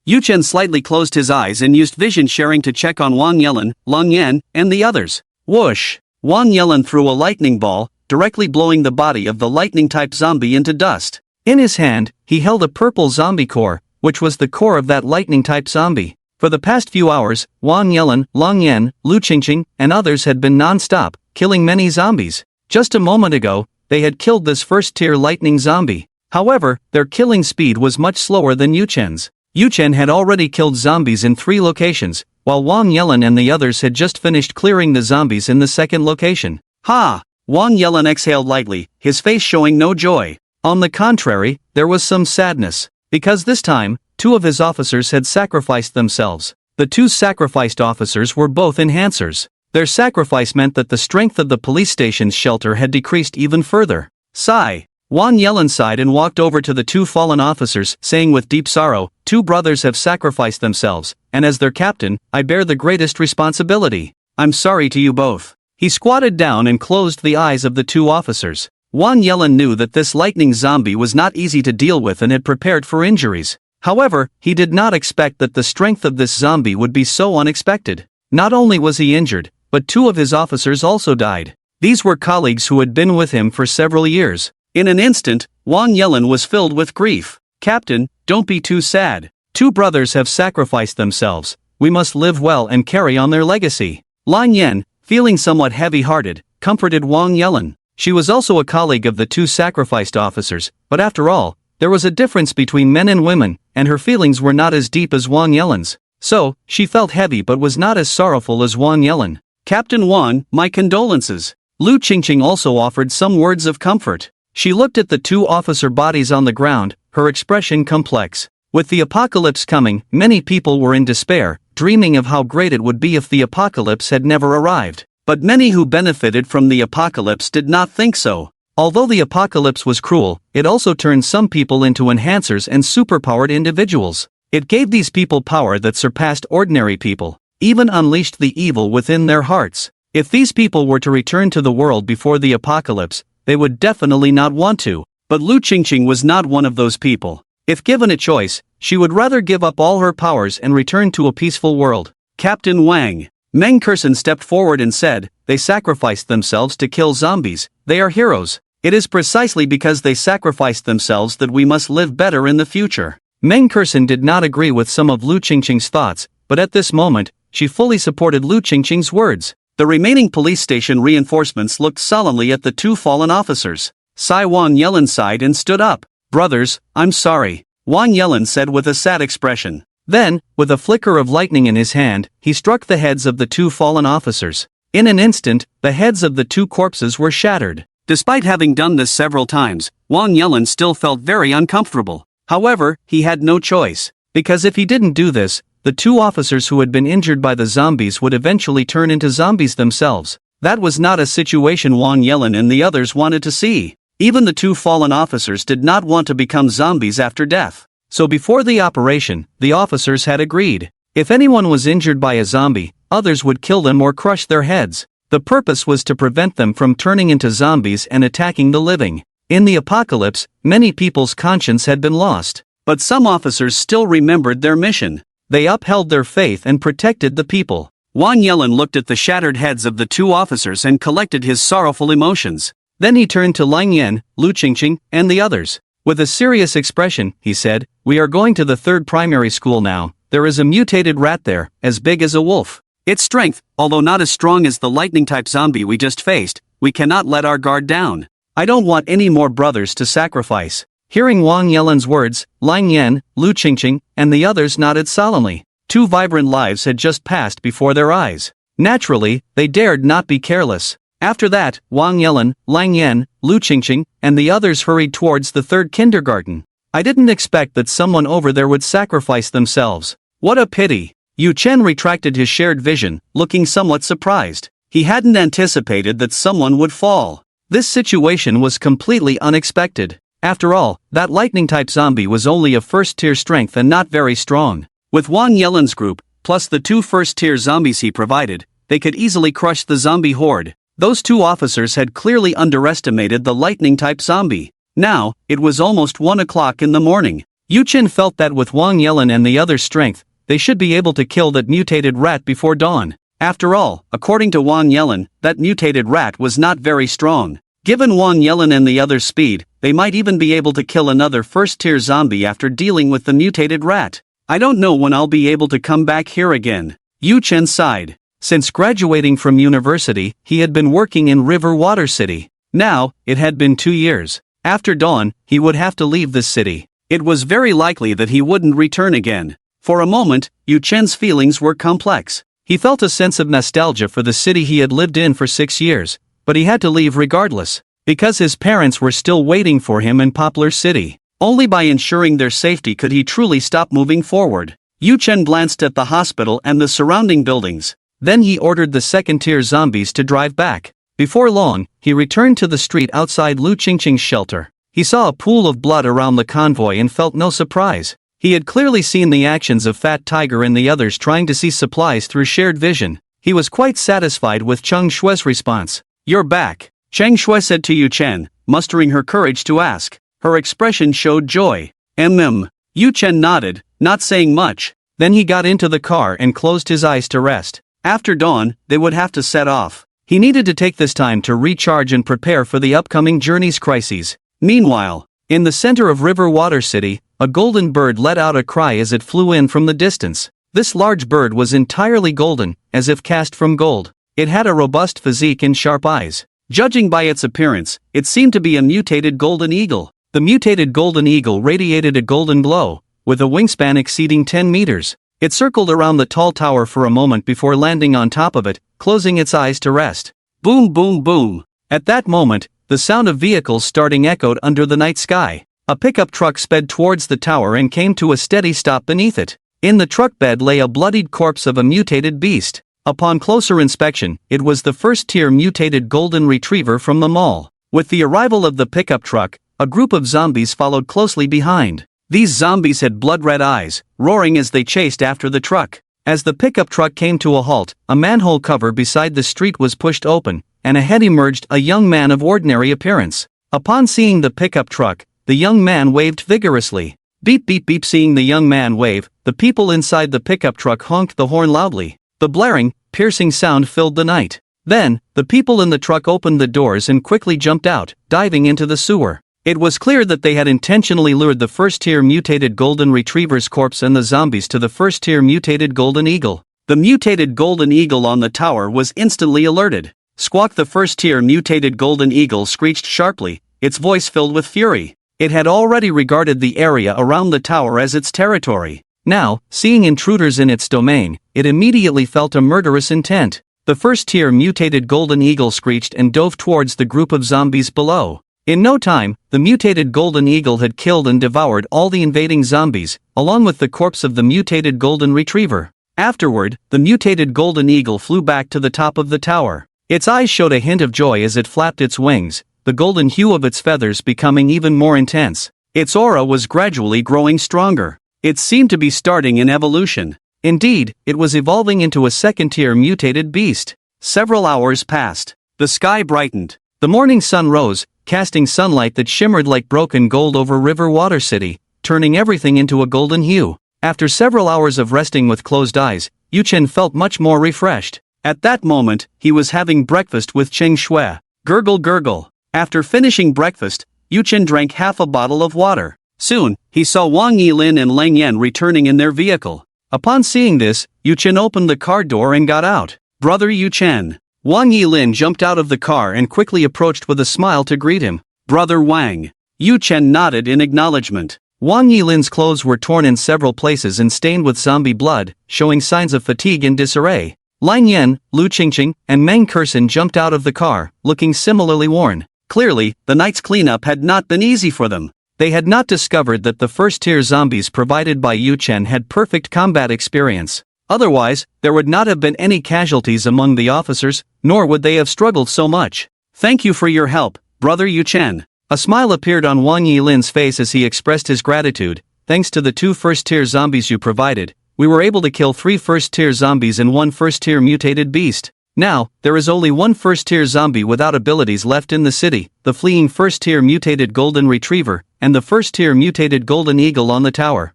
Yu Chen slightly closed his eyes and used vision sharing to check on Wang Yelin, Long Yan, and the others. Whoosh! Wang Yelin threw a lightning ball, directly blowing the body of the lightning-type zombie into dust. In his hand, he held a purple zombie core, which was the core of that lightning-type zombie. For the past few hours, Wang Yelin, Long Yan, Lu Qingqing, and others had been non-stop, killing many zombies. Just a moment ago, they had killed this first-tier lightning zombie. However, their killing speed was much slower than Yu Chen's. Yu Chen had already killed zombies in 3 locations, while Wang Yelin and the others had just finished clearing the zombies in the 2nd location. Ha! Wang Yelin exhaled lightly, his face showing no joy. On the contrary, there was some sadness, because this time, 2 of his officers had sacrificed themselves. The 2 sacrificed officers were both enhancers. Their sacrifice meant that the strength of the police station's shelter had decreased even further. Sigh. Wang Yelin sighed and walked over to the 2 fallen officers, saying with deep sorrow, 2 brothers have sacrificed themselves, and as their captain, I bear the greatest responsibility. I'm sorry to you both. He squatted down and closed the eyes of the 2 officers. Wang Yelin knew that this lightning zombie was not easy to deal with and had prepared for injuries. However, he did not expect that the strength of this zombie would be so unexpected. Not only was he injured, but 2 of his officers also died. These were colleagues who had been with him for several years. In an instant, Wang Yelin was filled with grief. Captain, don't be too sad. 2 brothers have sacrificed themselves. We must live well and carry on their legacy. Lan Yan, feeling somewhat heavy-hearted, comforted Wang Yelin. She was also a colleague of the two sacrificed officers, but after all, there was a difference between men and women, and her feelings were not as deep as Wang Yelin's. So, she felt heavy but was not as sorrowful as Wang Yelin. Captain Wang, my condolences. Lu Qingqing also offered some words of comfort. She looked at the two officer bodies on the ground, her expression complex. With the apocalypse coming, many people were in despair, dreaming of how great it would be if the apocalypse had never arrived. But many who benefited from the apocalypse did not think so. Although the apocalypse was cruel, it also turned some people into enhancers and superpowered individuals. It gave these people power that surpassed ordinary people, even unleashed the evil within their hearts. If these people were to return to the world before the apocalypse, they would definitely not want to. But Lu Qingqing was not one of those people. If given a choice, she would rather give up all her powers and return to a peaceful world. Captain Wang. Meng Kersen stepped forward and said, they sacrificed themselves to kill zombies. They are heroes. It is precisely because they sacrificed themselves that we must live better in the future. Meng Kersen did not agree with some of Lu Qingqing's thoughts, but at this moment, she fully supported Lu Qingqing's words. The remaining police station reinforcements looked solemnly at the two fallen officers. Wang Yelin sighed and stood up. Brothers, I'm sorry, Wang Yelin said with a sad expression. Then, with a flicker of lightning in his hand, he struck the heads of the two fallen officers. In an instant, the heads of the two corpses were shattered. Despite having done this several times, Wang Yelin still felt very uncomfortable. However, he had no choice. Because if he didn't do this, the two officers who had been injured by the zombies would eventually turn into zombies themselves. That was not a situation Wang Yelin and the others wanted to see. Even the two fallen officers did not want to become zombies after death. So before the operation, the officers had agreed. If anyone was injured by a zombie, others would kill them or crush their heads. The purpose was to prevent them from turning into zombies and attacking the living. In the apocalypse, many people's conscience had been lost. But some officers still remembered their mission. They upheld their faith and protected the people. Wang Yelin looked at the shattered heads of the two officers and collected his sorrowful emotions. Then he turned to Lang Yan, Lu Qingqing, and the others. With a serious expression, he said, we are going to the third primary school now. There is a mutated rat there, as big as a wolf. Its strength, although not as strong as the lightning-type zombie we just faced, we cannot let our guard down. I don't want any more brothers to sacrifice. Hearing Wang Yelin's words, Lang Yan, Lu Qingqing, and the others nodded solemnly. Two vibrant lives had just passed before their eyes. Naturally, they dared not be careless. After that, Wang Yelin, Lang Yan, Lu Qingqing, and the others hurried towards the third kindergarten. I didn't expect that someone over there would sacrifice themselves. What a pity. Yu Chen retracted his shared vision, looking somewhat surprised. He hadn't anticipated that someone would fall. This situation was completely unexpected. After all, that lightning-type zombie was only of first-tier strength and not very strong. With Wang Yelin's group, plus the two first-tier zombies he provided, they could easily crush the zombie horde. Those two officers had clearly underestimated the lightning-type zombie. Now, it was almost 1 o'clock in the morning. Yu Chen felt that with Wang Yelin and the others' strength, they should be able to kill that mutated rat before dawn. After all, according to Wang Yelin, that mutated rat was not very strong. Given Wang Yelin and the others' speed, they might even be able to kill another first-tier zombie after dealing with the mutated rat. I don't know when I'll be able to come back here again. Yu Chen sighed. Since graduating from university, he had been working in River Water City. Now, it had been 2 years. After dawn, he would have to leave this city. It was very likely that he wouldn't return again. For a moment, Yu Chen's feelings were complex. He felt a sense of nostalgia for the city he had lived in for 6 years, but he had to leave regardless, because his parents were still waiting for him in Poplar City. Only by ensuring their safety could he truly stop moving forward. Yu Chen glanced at the hospital and the surrounding buildings. Then he ordered the second-tier zombies to drive back. Before long, he returned to the street outside Lu Qingqing's shelter. He saw a pool of blood around the convoy and felt no surprise. He had clearly seen the actions of Fat Tiger and the others trying to see supplies through shared vision. He was quite satisfied with Cheng Shui's response. You're back, Cheng Shui said to Yu Chen, mustering her courage to ask. Her expression showed joy. Yu Chen nodded, not saying much. Then he got into the car and closed his eyes to rest. After dawn, they would have to set off. He needed to take this time to recharge and prepare for the upcoming journey's crises. Meanwhile, in the center of River Water City, a golden bird let out a cry as it flew in from the distance. This large bird was entirely golden, as if cast from gold. It had a robust physique and sharp eyes. Judging by its appearance, it seemed to be a mutated golden eagle. The mutated golden eagle radiated a golden glow, with a wingspan exceeding 10 meters. It circled around the tall tower for a moment before landing on top of it, closing its eyes to rest. Boom, boom, boom. At that moment, the sound of vehicles starting echoed under the night sky. A pickup truck sped towards the tower and came to a steady stop beneath it. In the truck bed lay a bloodied corpse of a mutated beast. Upon closer inspection, it was the first-tier mutated golden retriever from the mall. With the arrival of the pickup truck, a group of zombies followed closely behind. These zombies had blood-red eyes, roaring as they chased after the truck. As the pickup truck came to a halt, a manhole cover beside the street was pushed open, and ahead emerged a young man of ordinary appearance. Upon seeing the pickup truck, the young man waved vigorously. Beep beep beep. Seeing the young man wave, the people inside the pickup truck honked the horn loudly. The blaring, piercing sound filled the night. Then, the people in the truck opened the doors and quickly jumped out, diving into the sewer. It was clear that they had intentionally lured the first-tier mutated golden retriever's corpse and the zombies to the first-tier mutated golden eagle. The mutated golden eagle on the tower was instantly alerted. Squawk! The first-tier mutated golden eagle screeched sharply, its voice filled with fury. It had already regarded the area around the tower as its territory. Now, seeing intruders in its domain, it immediately felt a murderous intent. The first-tier mutated golden eagle screeched and dove towards the group of zombies below. In no time, the mutated golden eagle had killed and devoured all the invading zombies, along with the corpse of the mutated golden retriever. Afterward, the mutated golden eagle flew back to the top of the tower. Its eyes showed a hint of joy as it flapped its wings, the golden hue of its feathers becoming even more intense. Its aura was gradually growing stronger. It seemed to be starting an evolution. Indeed, it was evolving into a second-tier mutated beast. Several hours passed. The sky brightened. The morning sun rose, casting sunlight that shimmered like broken gold over River Water City, turning everything into a golden hue. After several hours of resting with closed eyes, Yu Chen felt much more refreshed. At that moment, he was having breakfast with Cheng Shui. Gurgle gurgle. After finishing breakfast, Yu Chen drank half a bottle of water. Soon, he saw Wang Yilin and Lang Yan returning in their vehicle. Upon seeing this, Yu Chen opened the car door and got out. Brother Yu Chen. Wang Yilin jumped out of the car and quickly approached with a smile to greet him. Brother Wang. Yu Chen nodded in acknowledgement. Wang Yilin's clothes were torn in several places and stained with zombie blood, showing signs of fatigue and disarray. Lang Yan, Lu Qingqing, and Meng Kersen jumped out of the car, looking similarly worn. Clearly, the night's cleanup had not been easy for them. They had not discovered that the first-tier zombies provided by Yu Chen had perfect combat experience. Otherwise, there would not have been any casualties among the officers, nor would they have struggled so much. Thank you for your help, Brother Yu Chen. A smile appeared on Wang Yilin's face as he expressed his gratitude. Thanks to the 2 first-tier zombies you provided, we were able to kill 3 first-tier zombies and 1 first-tier mutated beast. Now, there is only 1 first-tier zombie without abilities left in the city, the fleeing first-tier mutated golden retriever, and the first-tier mutated golden eagle on the tower.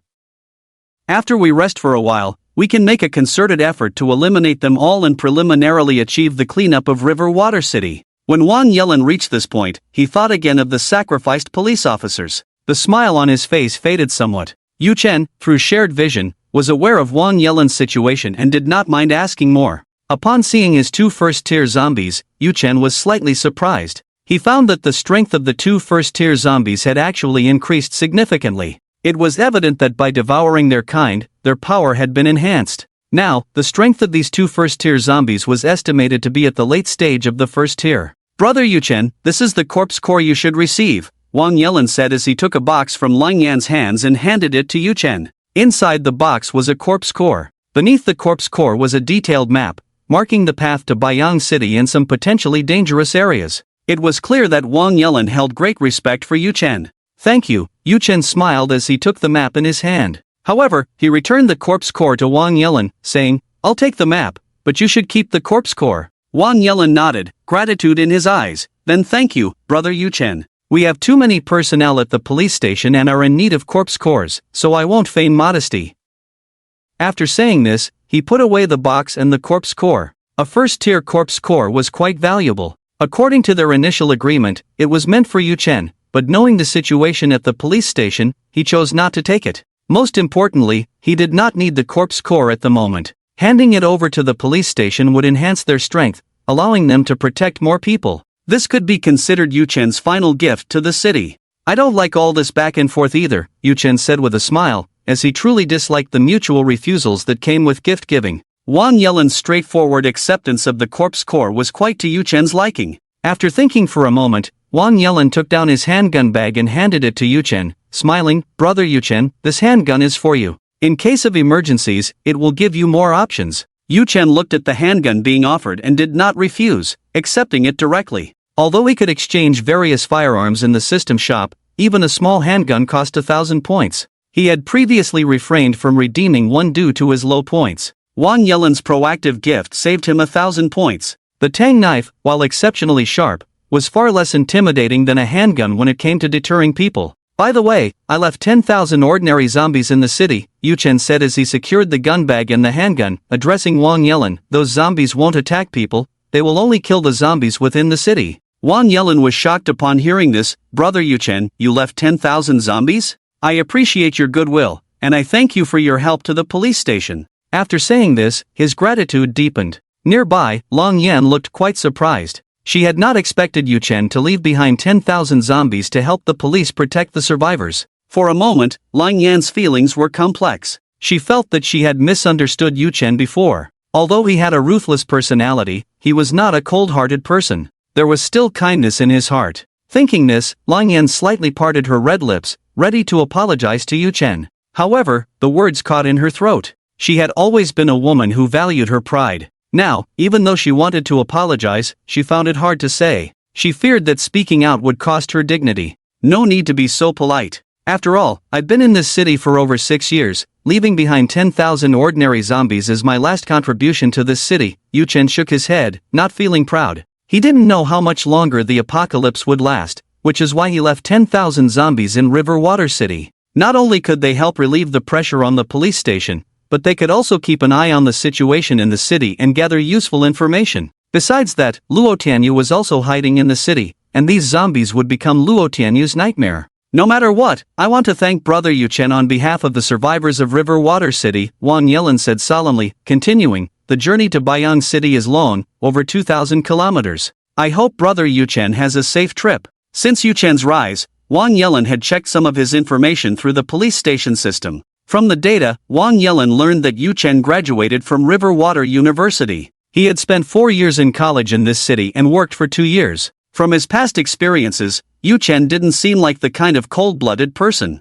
After we rest for a while, we can make a concerted effort to eliminate them all and preliminarily achieve the cleanup of River Water City. When Wang Yelin reached this point, he thought again of the sacrificed police officers. The smile on his face faded somewhat. Yu Chen, through shared vision, was aware of Wang Yelin's situation and did not mind asking more. Upon seeing his 2 first-tier zombies, Yu Chen was slightly surprised. He found that the strength of the 2 first-tier zombies had actually increased significantly. It was evident that by devouring their kind, their power had been enhanced. Now, the strength of these 2 first-tier zombies was estimated to be at the late stage of the first tier. Brother Yu Chen, this is the corpse core you should receive, Wang Yelin said as he took a box from Lang Yan's hands and handed it to Yu Chen. Inside the box was a corpse core. Beneath the corpse core was a detailed map, marking the path to Baiyang City and some potentially dangerous areas. It was clear that Wang Yelin held great respect for Yu Chen. Thank you, Yu Chen smiled as he took the map in his hand. However, he returned the corpse core to Wang Yelin, saying, I'll take the map, but you should keep the corpse core. Wang Yelin nodded, gratitude in his eyes. Then thank you, Brother Yu Chen. We have too many personnel at the police station and are in need of corpse cores, so I won't feign modesty. After saying this, he put away the box and the corpse core. A first-tier corpse core was quite valuable. According to their initial agreement, it was meant for Yu Chen, but knowing the situation at the police station, he chose not to take it. Most importantly, he did not need the corpse core at the moment. Handing it over to the police station would enhance their strength, allowing them to protect more people. This could be considered Yu Chen's final gift to the city. I don't like all this back and forth either, Yu Chen said with a smile, as he truly disliked the mutual refusals that came with gift giving. Wang Yelin's straightforward acceptance of the corpse core was quite to Yu Chen's liking. After thinking for a moment, Wang Yelin took down his handgun bag and handed it to Yu Chen, smiling, "Brother Yu Chen, this handgun is for you. In case of emergencies, it will give you more options." Yu Chen looked at the handgun being offered and did not refuse, accepting it directly. Although he could exchange various firearms in the system shop, even a small handgun cost 1,000 points. He had previously refrained from redeeming one due to his low points. Wang Yelin's proactive gift saved him 1,000 points. The Tang knife, while exceptionally sharp, was far less intimidating than a handgun when it came to deterring people. "By the way, I left 10,000 ordinary zombies in the city," Yu Chen said as he secured the gun bag and the handgun, addressing Wang Yelin. "Those zombies won't attack people, they will only kill the zombies within the city." Wang Yelin was shocked upon hearing this. "Brother Yu Chen, you left 10,000 zombies? I appreciate your goodwill, and I thank you for your help to the police station." After saying this, his gratitude deepened. Nearby, Long Yan looked quite surprised. She had not expected Yu Chen to leave behind 10,000 zombies to help the police protect the survivors. For a moment, Long Yan's feelings were complex. She felt that she had misunderstood Yu Chen before. Although he had a ruthless personality, he was not a cold-hearted person. There was still kindness in his heart. Thinking this, Long Yan slightly parted her red lips, ready to apologize to Yu Chen. However, the words caught in her throat. She had always been a woman who valued her pride. Now, even though she wanted to apologize, she found it hard to say. She feared that speaking out would cost her dignity. No need to be so polite. After all, I've been in this city for over 6 years. Leaving behind 10,000 ordinary zombies is my last contribution to this city. Yu Chen shook his head, not feeling proud. He didn't know how much longer the apocalypse would last, which is why he left 10,000 zombies in River Water City. Not only could they help relieve the pressure on the police station, but they could also keep an eye on the situation in the city and gather useful information. Besides that, Luo Tianyu was also hiding in the city, and these zombies would become Luo Tianyu's nightmare. "No matter what, I want to thank Brother Yu Chen on behalf of the survivors of River Water City," Wang Yelin said solemnly, continuing, "The journey to Baiyang City is long, over 2,000 kilometers. I hope Brother Yu Chen has a safe trip." Since Yu Chen's rise, Wang Yelin had checked some of his information through the police station system. From the data, Wang Yelin learned that Yu Chen graduated from River Water University. He had spent 4 years in college in this city and worked for 2 years. From his past experiences, Yu Chen didn't seem like the kind of cold-blooded person.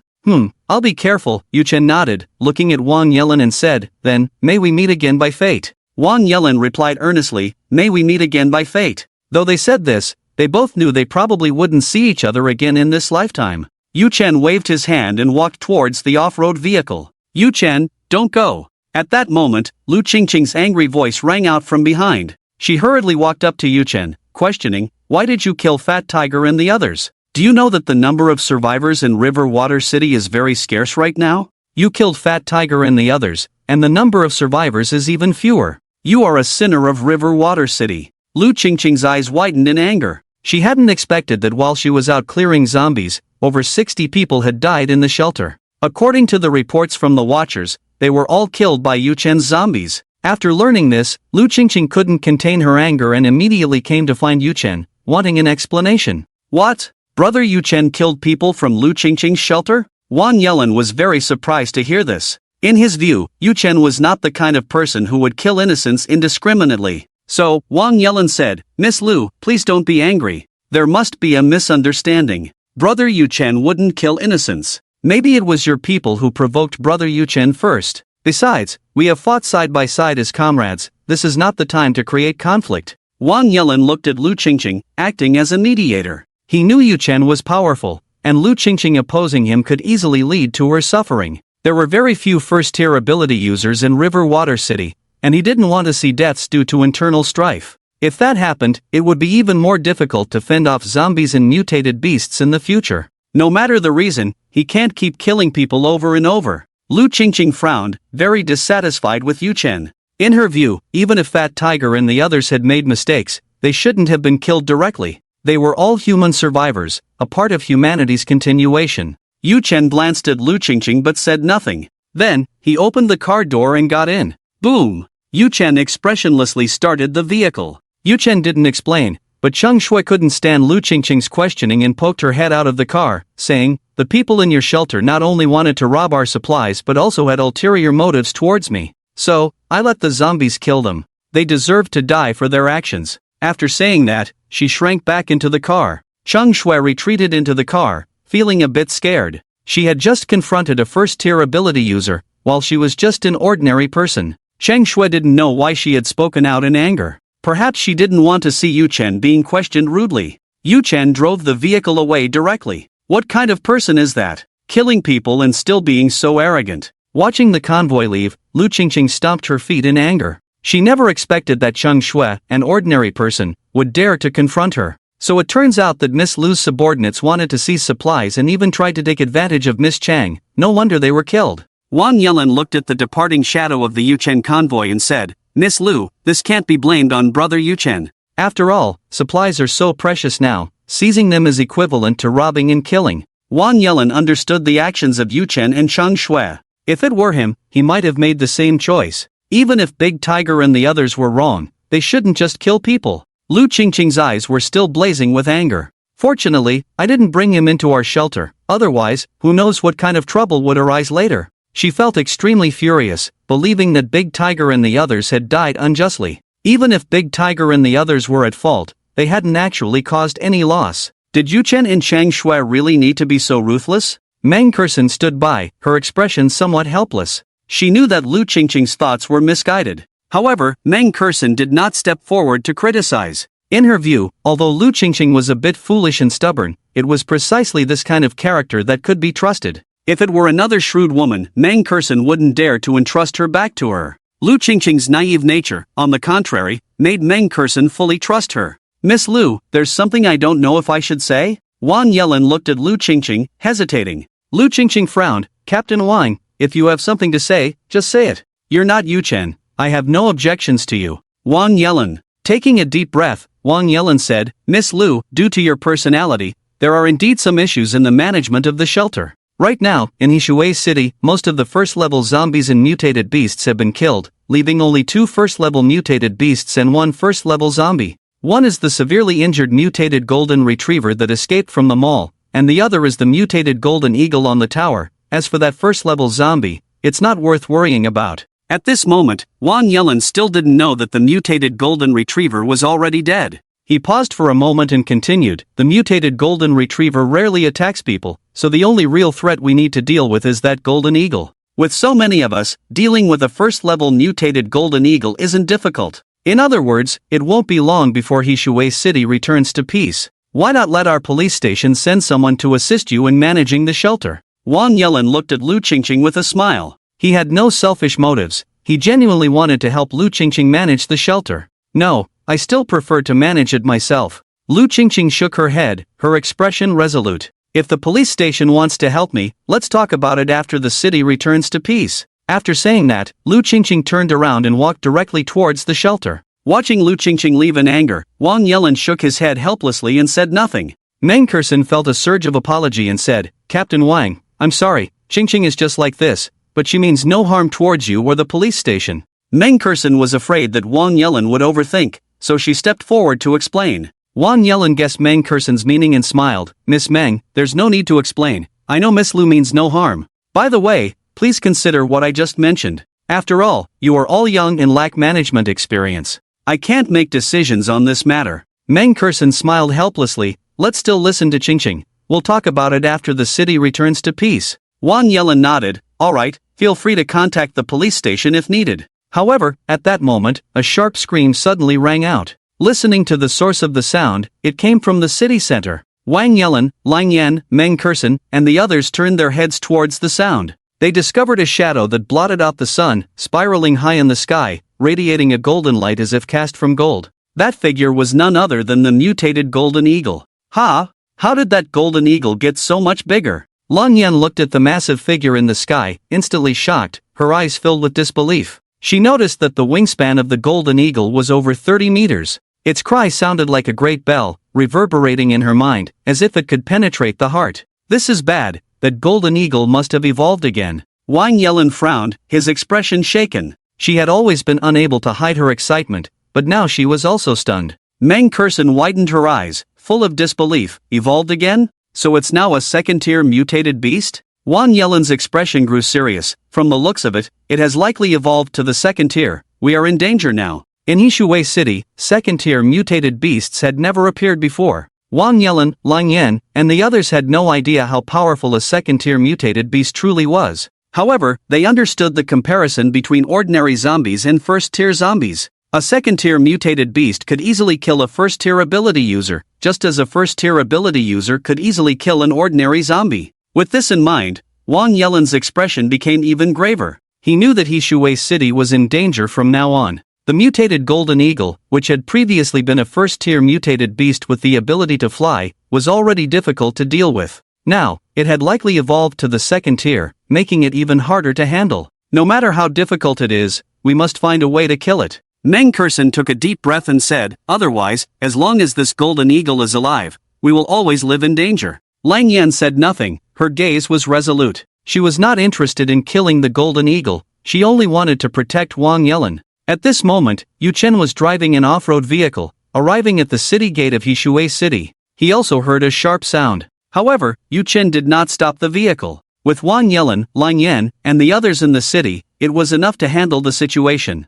I'll be careful," Yu Chen nodded, looking at Wang Yelin and said, "Then, may we meet again by fate." Wang Yelin replied earnestly, "May we meet again by fate." Though they said this, they both knew they probably wouldn't see each other again in this lifetime. Yu Chen waved his hand and walked towards the off-road vehicle. "Yu Chen, don't go." At that moment, Lu Qingqing's angry voice rang out from behind. She hurriedly walked up to Yu Chen, questioning, "Why did you kill Fat Tiger and the others? Do you know that the number of survivors in River Water City is very scarce right now? You killed Fat Tiger and the others, and the number of survivors is even fewer. You are a sinner of River Water City." Lu Qingqing's eyes widened in anger. She hadn't expected that while she was out clearing zombies, over 60 people had died in the shelter. According to the reports from the Watchers, they were all killed by Yu Chen's zombies. After learning this, Lu Qingqing couldn't contain her anger and immediately came to find Yu Chen, wanting an explanation. "What? Brother Yu Chen killed people from Lu Qingqing's shelter?" Wang Yelin was very surprised to hear this. In his view, Yu Chen was not the kind of person who would kill innocents indiscriminately. So, Wang Yelin said, "Miss Lu, please don't be angry. There must be a misunderstanding. Brother Yu Chen wouldn't kill innocents. Maybe it was your people who provoked Brother Yu Chen first. Besides, we have fought side by side as comrades. This is not the time to create conflict." Wang Yelin looked at Lu Qingqing, acting as a mediator. He knew Yu Chen was powerful, and Lu Qingqing opposing him could easily lead to her suffering. There were very few first-tier ability users in River Water City, and he didn't want to see deaths due to internal strife. If that happened, it would be even more difficult to fend off zombies and mutated beasts in the future. No matter the reason, he can't keep killing people over and over. Lu Qingqing frowned, very dissatisfied with Yu Chen. In her view, even if Fat Tiger and the others had made mistakes, they shouldn't have been killed directly. They were all human survivors, a part of humanity's continuation. Yu Chen glanced at Lu Qingqing but said nothing. Then, he opened the car door and got in. Boom! Yu Chen expressionlessly started the vehicle. Yu Chen didn't explain, But Cheng Shui couldn't stand Lu Qingqing's questioning and poked her head out of the car, saying, "The people in your shelter not only wanted to rob our supplies but also had ulterior motives towards me. So, I let the zombies kill them. They deserved to die for their actions." After saying that, she shrank back into the car. Cheng Shui retreated into the car, feeling a bit scared. She had just confronted a first-tier ability user, while she was just an ordinary person. Cheng Shui didn't know why she had spoken out in anger. Perhaps she didn't want to see Yu Chen being questioned rudely. Yu Chen drove the vehicle away directly. What kind of person is that? Killing people and still being so arrogant. Watching the convoy leave, Lu Qingqing stomped her feet in anger. She never expected that Cheng Shui, an ordinary person, would dare to confront her. So it turns out that Miss Lu's subordinates wanted to seize supplies and even tried to take advantage of Miss Chang. No wonder they were killed. Wang Yelin looked at the departing shadow of the Yu Chen convoy and said, "Miss Lu, this can't be blamed on brother Yu Chen. After all, supplies are so precious now, seizing them is equivalent to robbing and killing." Wang Yelin understood the actions of Yu Chen and Cheng Shui. If it were him, he might have made the same choice. Even if Big Tiger and the others were wrong, they shouldn't just kill people. Lu Qingqing's eyes were still blazing with anger. "Fortunately, I didn't bring him into our shelter, otherwise, who knows what kind of trouble would arise later." She felt extremely furious, believing that Big Tiger and the others had died unjustly. Even if Big Tiger and the others were at fault, they hadn't actually caused any loss. Did Yu Chen and Cheng Shui really need to be so ruthless? Meng Kersen stood by, her expression somewhat helpless. She knew that Lu Qingqing's thoughts were misguided. However, Meng Kersen did not step forward to criticize. In her view, although Lu Qingqing was a bit foolish and stubborn, it was precisely this kind of character that could be trusted. If it were another shrewd woman, Meng Kersen wouldn't dare to entrust her back to her. Lu Qingqing's naive nature, on the contrary, made Meng Kersen fully trust her. "Miss Lu, there's something I don't know if I should say?" Wang Yelin looked at Lu Qingqing, hesitating. Lu Qingqing frowned. "Captain Wang, if you have something to say, just say it. You're not Yu Chen. I have no objections to you." Wang Yelin. Taking a deep breath, Wang Yelin said, "Miss Lu, due to your personality, there are indeed some issues in the management of the shelter. Right now, in Hishui City, most of the first-level zombies and mutated beasts have been killed, leaving only 2 first-level mutated beasts and 1 first-level zombie. One is the severely injured mutated golden retriever that escaped from the mall, and the other is the mutated golden eagle on the tower. As for that first-level zombie, it's not worth worrying about." At this moment, Wang Yelin still didn't know that the mutated golden retriever was already dead. He paused for a moment and continued, "The mutated golden retriever rarely attacks people, so the only real threat we need to deal with is that golden eagle. With so many of us, dealing with a first-level mutated golden eagle isn't difficult. In other words, it won't be long before Hishui City returns to peace. Why not let our police station send someone to assist you in managing the shelter?" Wang Yelin looked at Lu Qingqing with a smile. He had no selfish motives, he genuinely wanted to help Lu Qingqing manage the shelter. "No, I still prefer to manage it myself." Lu Qingqing shook her head, her expression resolute. "If the police station wants to help me, let's talk about it after the city returns to peace." After saying that, Lu Qingqing turned around and walked directly towards the shelter. Watching Lu Qingqing leave in anger, Wang Yelin shook his head helplessly and said nothing. Meng Kersen felt a surge of apology and said, "Captain Wang, I'm sorry, Qingqing is just like this, but she means no harm towards you or the police station." Meng Kersen was afraid that Wang Yelin would overthink, so she stepped forward to explain. Wang Yelin guessed Meng Kersen's meaning and smiled. "Miss Meng, there's no need to explain. I know Miss Lu means no harm. By the way, please consider what I just mentioned. After all, you are all young and lack management experience. I can't make decisions on this matter." Meng Kersen smiled helplessly. "Let's still listen to Qingqing. We'll talk about it after the city returns to peace." Wang Yelin nodded. "All right, feel free to contact the police station if needed." However, at that moment, a sharp scream suddenly rang out. Listening to the source of the sound, it came from the city center. Wang Yelin, Lang Yan, Meng Kersen, and the others turned their heads towards the sound. They discovered a shadow that blotted out the sun, spiraling high in the sky, radiating a golden light as if cast from gold. That figure was none other than the mutated golden eagle. "Ha! How did that golden eagle get so much bigger?" Lang Yan looked at the massive figure in the sky, instantly shocked, her eyes filled with disbelief. She noticed that the wingspan of the golden eagle was over 30 meters. Its cry sounded like a great bell, reverberating in her mind, as if it could penetrate the heart. "This is bad, that golden eagle must have evolved again." Wang Yelin frowned, his expression shaken. She had always been unable to hide her excitement, but now she was also stunned. Meng Kurson widened her eyes, full of disbelief. Evolved again? So it's now a second-tier mutated beast? Wang Yelen's expression grew serious. From the looks of it, it has likely evolved to the second tier. We are in danger now. In Yishui City, second-tier mutated beasts had never appeared before. Wang Yelen, Lang Yan, and the others had no idea how powerful a second-tier mutated beast truly was. However, they understood the comparison between ordinary zombies and first-tier zombies. A second-tier mutated beast could easily kill a first-tier ability user, just as a first-tier ability user could easily kill an ordinary zombie. With this in mind, Wang Yelen's expression became even graver. He knew that Yishui City was in danger from now on. The mutated golden eagle, which had previously been a first-tier mutated beast with the ability to fly, was already difficult to deal with. Now, it had likely evolved to the second tier, making it even harder to handle. No matter how difficult it is, we must find a way to kill it. Meng Kurson took a deep breath and said, otherwise, as long as this golden eagle is alive, we will always live in danger. Lang Yan said nothing, her gaze was resolute. She was not interested in killing the golden eagle, she only wanted to protect Wang Yelen. At this moment, Yu Chen was driving an off-road vehicle, arriving at the city gate of Yishui City. He also heard a sharp sound. However, Yu Chen did not stop the vehicle. With Wang Yelen, Lang Yan, and the others in the city, it was enough to handle the situation.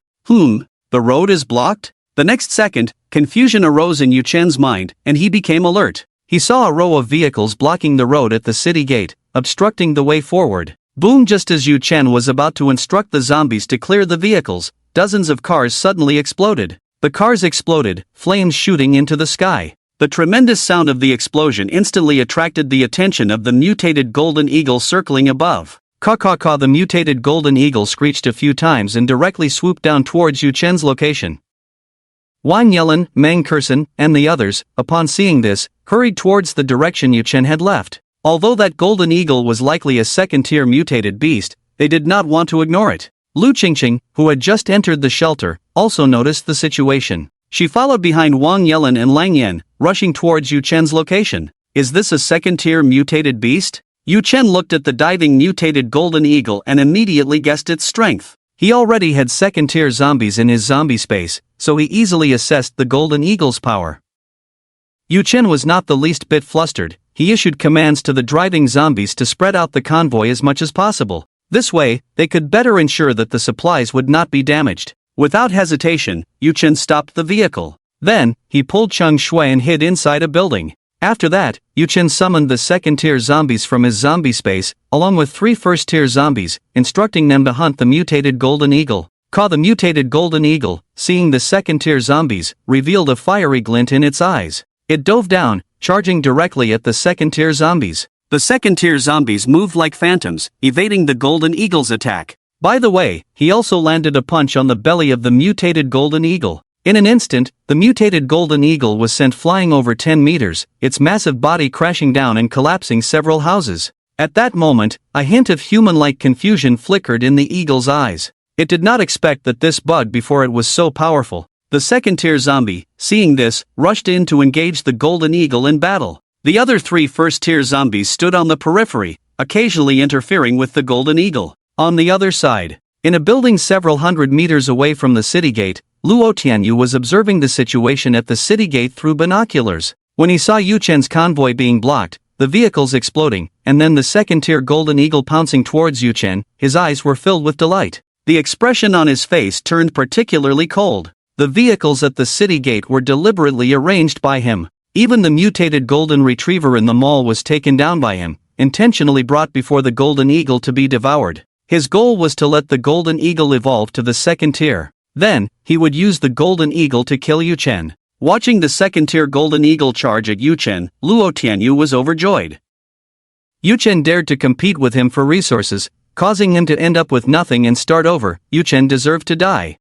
The road is blocked? The next second, confusion arose in Yu Chen's mind, and he became alert. He saw a row of vehicles blocking the road at the city gate, obstructing the way forward. Boom! Just as Yu Chen was about to instruct the zombies to clear the vehicles, dozens of cars suddenly exploded. The cars exploded, flames shooting into the sky. The tremendous sound of the explosion instantly attracted the attention of the mutated golden eagle circling above. Caw, the mutated golden eagle screeched a few times and directly swooped down towards Yu Chen's location. Wang Yelen, Meng Kurson, and the others, upon seeing this, hurried towards the direction Yu Chen had left. Although that golden eagle was likely a second-tier mutated beast, they did not want to ignore it. Lu Qingqing, who had just entered the shelter, also noticed the situation. She followed behind Wang Yelen and Lang Yan, rushing towards Yu Chen's location. Is this a second-tier mutated beast? Yu Chen looked at the diving mutated golden eagle and immediately guessed its strength. He already had second-tier zombies in his zombie space, so he easily assessed the golden eagle's power. Yu Chen was not the least bit flustered. He issued commands to the driving zombies to spread out the convoy as much as possible. This way, they could better ensure that the supplies would not be damaged. Without hesitation, Yu Chen stopped the vehicle. Then, he pulled Cheng Shui and hid inside a building. After that, Yu Chen summoned the second-tier zombies from his zombie space, along with 3 first-tier zombies, instructing them to hunt the mutated golden eagle. The mutated golden eagle, seeing the second-tier zombies, revealed a fiery glint in its eyes. It dove down, charging directly at the second-tier zombies. The second-tier zombies moved like phantoms, evading the golden eagle's attack. By the way, he also landed a punch on the belly of the mutated golden eagle. In an instant, the mutated golden eagle was sent flying over 10 meters, its massive body crashing down and collapsing several houses. At that moment, a hint of human-like confusion flickered in the eagle's eyes. It did not expect that this bug before it was so powerful. The second-tier zombie, seeing this, rushed in to engage the golden eagle in battle. The other 3 first-tier zombies stood on the periphery, occasionally interfering with the golden eagle. On the other side, in a building several hundred meters away from the city gate, Luo Tianyu was observing the situation at the city gate through binoculars. When he saw Yu Chen's convoy being blocked, the vehicles exploding, and then the second-tier golden eagle pouncing towards Yu Chen, his eyes were filled with delight. The expression on his face turned particularly cold. The vehicles at the city gate were deliberately arranged by him. Even the mutated golden retriever in the mall was taken down by him, intentionally brought before the golden eagle to be devoured. His goal was to let the golden eagle evolve to the second tier. Then, he would use the golden eagle to kill Yu Chen. Watching the second-tier golden eagle charge at Yu Chen, Luo Tianyu was overjoyed. Yu Chen dared to compete with him for resources, causing him to end up with nothing and start over. Yu Chen deserved to die.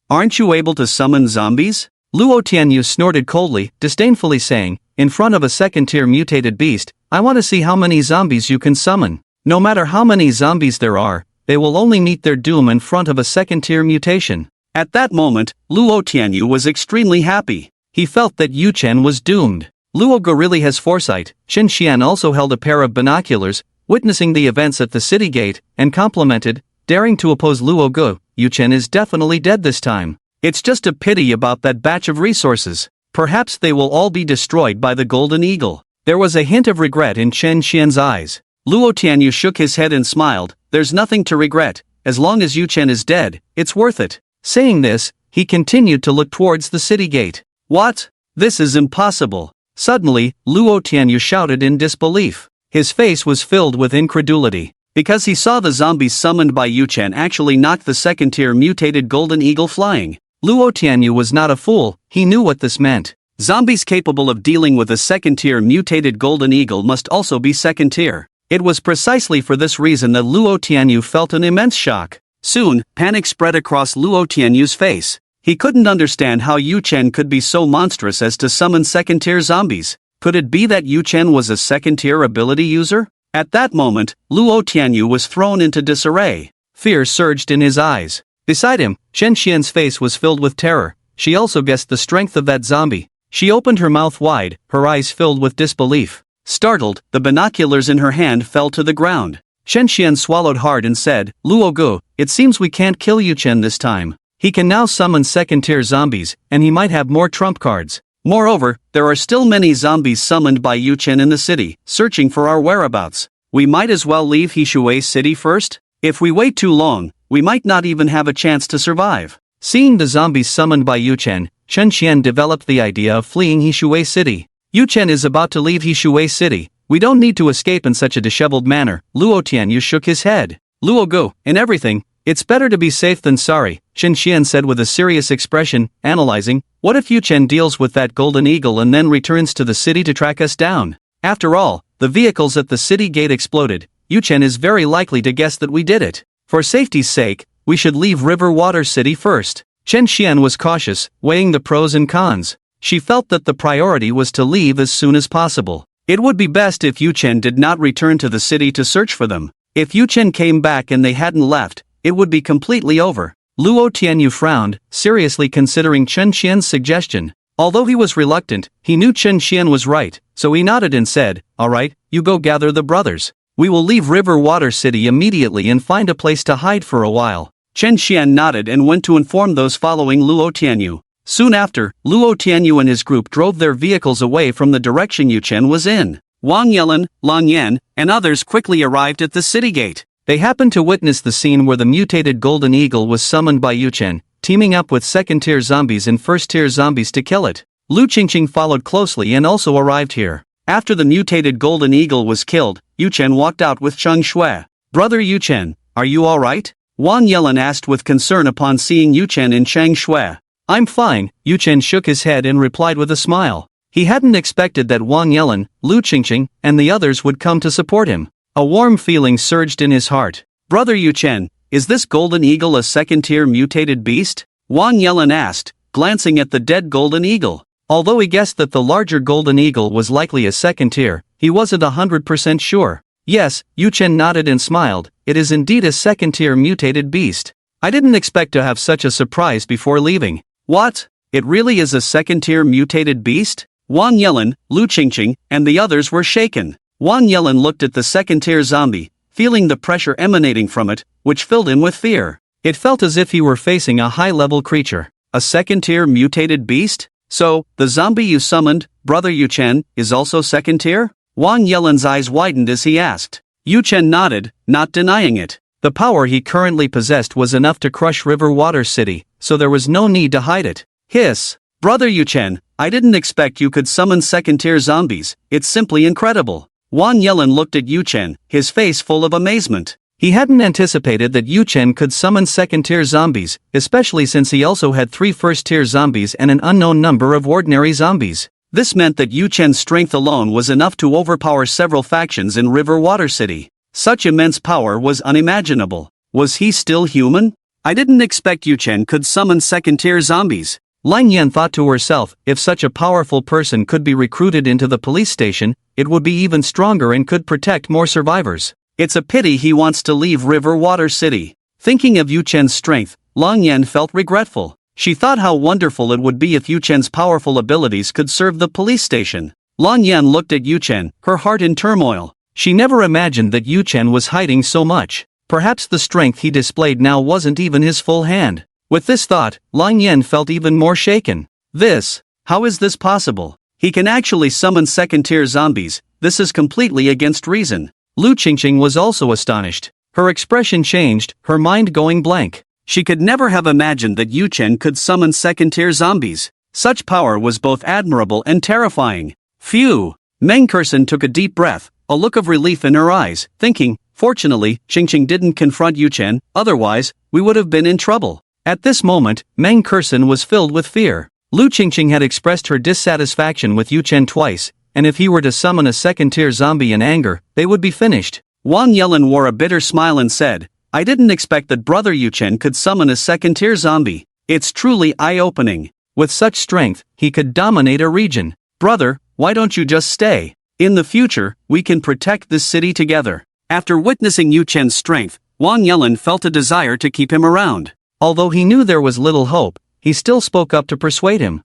Aren't you able to summon zombies? Luo Tianyu snorted coldly, disdainfully saying, in front of a second-tier mutated beast, I want to see how many zombies you can summon. No matter how many zombies there are, they will only meet their doom in front of a second-tier mutation. At that moment, Luo Tianyu was extremely happy. He felt that Yu Chen was doomed. Luo Ge really has foresight. Shen Xian also held a pair of binoculars, witnessing the events at the city gate, and complimented, daring to oppose Luo Ge, Yu Chen is definitely dead this time. It's just a pity about that batch of resources. Perhaps they will all be destroyed by the Golden Eagle. There was a hint of regret in Chen Xian's eyes. Luo Tianyu shook his head and smiled. There's nothing to regret. As long as Yu Chen is dead, it's worth it. Saying this, he continued to look towards the city gate. What? This is impossible. Suddenly, Luo Tianyu shouted in disbelief. His face was filled with incredulity. Because he saw the zombies summoned by Yu Chen actually knock the second-tier mutated golden eagle flying. Luo Tianyu was not a fool, he knew what this meant. Zombies capable of dealing with a second-tier mutated golden eagle must also be second-tier. It was precisely for this reason that Luo Tianyu felt an immense shock. Soon, panic spread across Luo Tianyu's face. He couldn't understand how Yu Chen could be so monstrous as to summon second-tier zombies. Could it be that Yu Chen was a second-tier ability user? At that moment, Luo Tianyu was thrown into disarray. Fear surged in his eyes. Beside him, Chen Xian's face was filled with terror. She also guessed the strength of that zombie. She opened her mouth wide, her eyes filled with disbelief. Startled, the binoculars in her hand fell to the ground. Chen Xian swallowed hard and said, Luo Gu, it seems we can't kill Yu Chen this time. He can now summon second-tier zombies, and he might have more trump cards. Moreover, there are still many zombies summoned by Yu Chen in the city, searching for our whereabouts. We might as well leave Hishui City first? If we wait too long, we might not even have a chance to survive. Seeing the zombies summoned by Yu Chen, Chen Xian developed the idea of fleeing Hishui City. Yu Chen is about to leave Hishui City. We don't need to escape in such a disheveled manner. Luo Tianyu shook his head. Luo Gu, in everything, it's better to be safe than sorry, Chen Xian said with a serious expression, analyzing. What if Yu Chen deals with that golden eagle and then returns to the city to track us down? After all, the vehicles at the city gate exploded. Yu Chen is very likely to guess that we did it. For safety's sake, we should leave River Water City first. Chen Xian was cautious, weighing the pros and cons. She felt that the priority was to leave as soon as possible. It would be best if Yu Chen did not return to the city to search for them. If Yu Chen came back and they hadn't left, it would be completely over. Luo Tianyu frowned, seriously considering Chen Xian's suggestion. Although he was reluctant, he knew Chen Xian was right, so he nodded and said, All right, you go gather the brothers. We will leave River Water City immediately and find a place to hide for a while. Chen Xian nodded and went to inform those following Luo Tianyu. Soon after, Luo Tianyu and his group drove their vehicles away from the direction Yu Chen was in. Wang Yelin, Lang Yan, and others quickly arrived at the city gate. They happened to witness the scene where the mutated golden eagle was summoned by Yu Chen, teaming up with second-tier zombies and first-tier zombies to kill it. Lu Qingqing followed closely and also arrived here. After the mutated golden eagle was killed, Yu Chen walked out with Cheng Shui. Brother Yu Chen, are you alright? Wang Yelin asked with concern upon seeing Yu Chen in Cheng Shui. I'm fine, Yu Chen shook his head and replied with a smile. He hadn't expected that Wang Yelin, Lu Qingqing, and the others would come to support him. A warm feeling surged in his heart. Brother Yu Chen, is this golden eagle a second-tier mutated beast? Wang Yelin asked, glancing at the dead golden eagle. Although he guessed that the larger golden eagle was likely a second tier, he wasn't 100% sure. Yes, Yu Chen nodded and smiled, it is indeed a second-tier mutated beast. I didn't expect to have such a surprise before leaving. What? It really is a second-tier mutated beast? Wang Yelin, Lu Qingqing, and the others were shaken. Wang Yelin looked at the second-tier zombie, feeling the pressure emanating from it, which filled him with fear. It felt as if he were facing a high-level creature. A second-tier mutated beast? So, the zombie you summoned, Brother Yu Chen, is also second-tier? Wang Yelin's eyes widened as he asked. Yu Chen nodded, not denying it. The power he currently possessed was enough to crush River Water City, so there was no need to hide it. Hiss! Brother Yu Chen, I didn't expect you could summon second-tier zombies, it's simply incredible. Wang Yelin looked at Yu Chen, his face full of amazement. He hadn't anticipated that Yu Chen could summon second-tier zombies, especially since he also had 3 first-tier zombies and an unknown number of ordinary zombies. This meant that Yu Chen's strength alone was enough to overpower several factions in River Water City. Such immense power was unimaginable. Was he still human? I didn't expect Yu Chen could summon second-tier zombies. Lang Yan thought to herself, if such a powerful person could be recruited into the police station, it would be even stronger and could protect more survivors. It's a pity he wants to leave River Water City. Thinking of Yu Chen's strength, Lang Yan felt regretful. She thought how wonderful it would be if Yu Chen's powerful abilities could serve the police station. Lang Yan looked at Yu Chen, her heart in turmoil. She never imagined that Yu Chen was hiding so much. Perhaps the strength he displayed now wasn't even his full hand. With this thought, Lang Yan felt even more shaken. This How is this possible? He can actually summon second-tier zombies. This is completely against reason. Lu Qingqing was also astonished. Her expression changed, her mind going blank. She could never have imagined that Yu Chen could summon second-tier zombies. Such power was both admirable and terrifying. Phew! Meng Kersen took a deep breath, a look of relief in her eyes, thinking, fortunately, Qingqing didn't confront Yu Chen, otherwise, we would have been in trouble. At this moment, Meng Kersen was filled with fear. Lu Qingqing had expressed her dissatisfaction with Yu Chen twice, and if he were to summon a second-tier zombie in anger, they would be finished. Wang Yelin wore a bitter smile and said, I didn't expect that brother Yu Chen could summon a second-tier zombie. It's truly eye-opening. With such strength, he could dominate a region. Brother, why don't you just stay? In the future, we can protect this city together. After witnessing Yu Chen's strength, Wang Yelin felt a desire to keep him around. Although he knew there was little hope, he still spoke up to persuade him.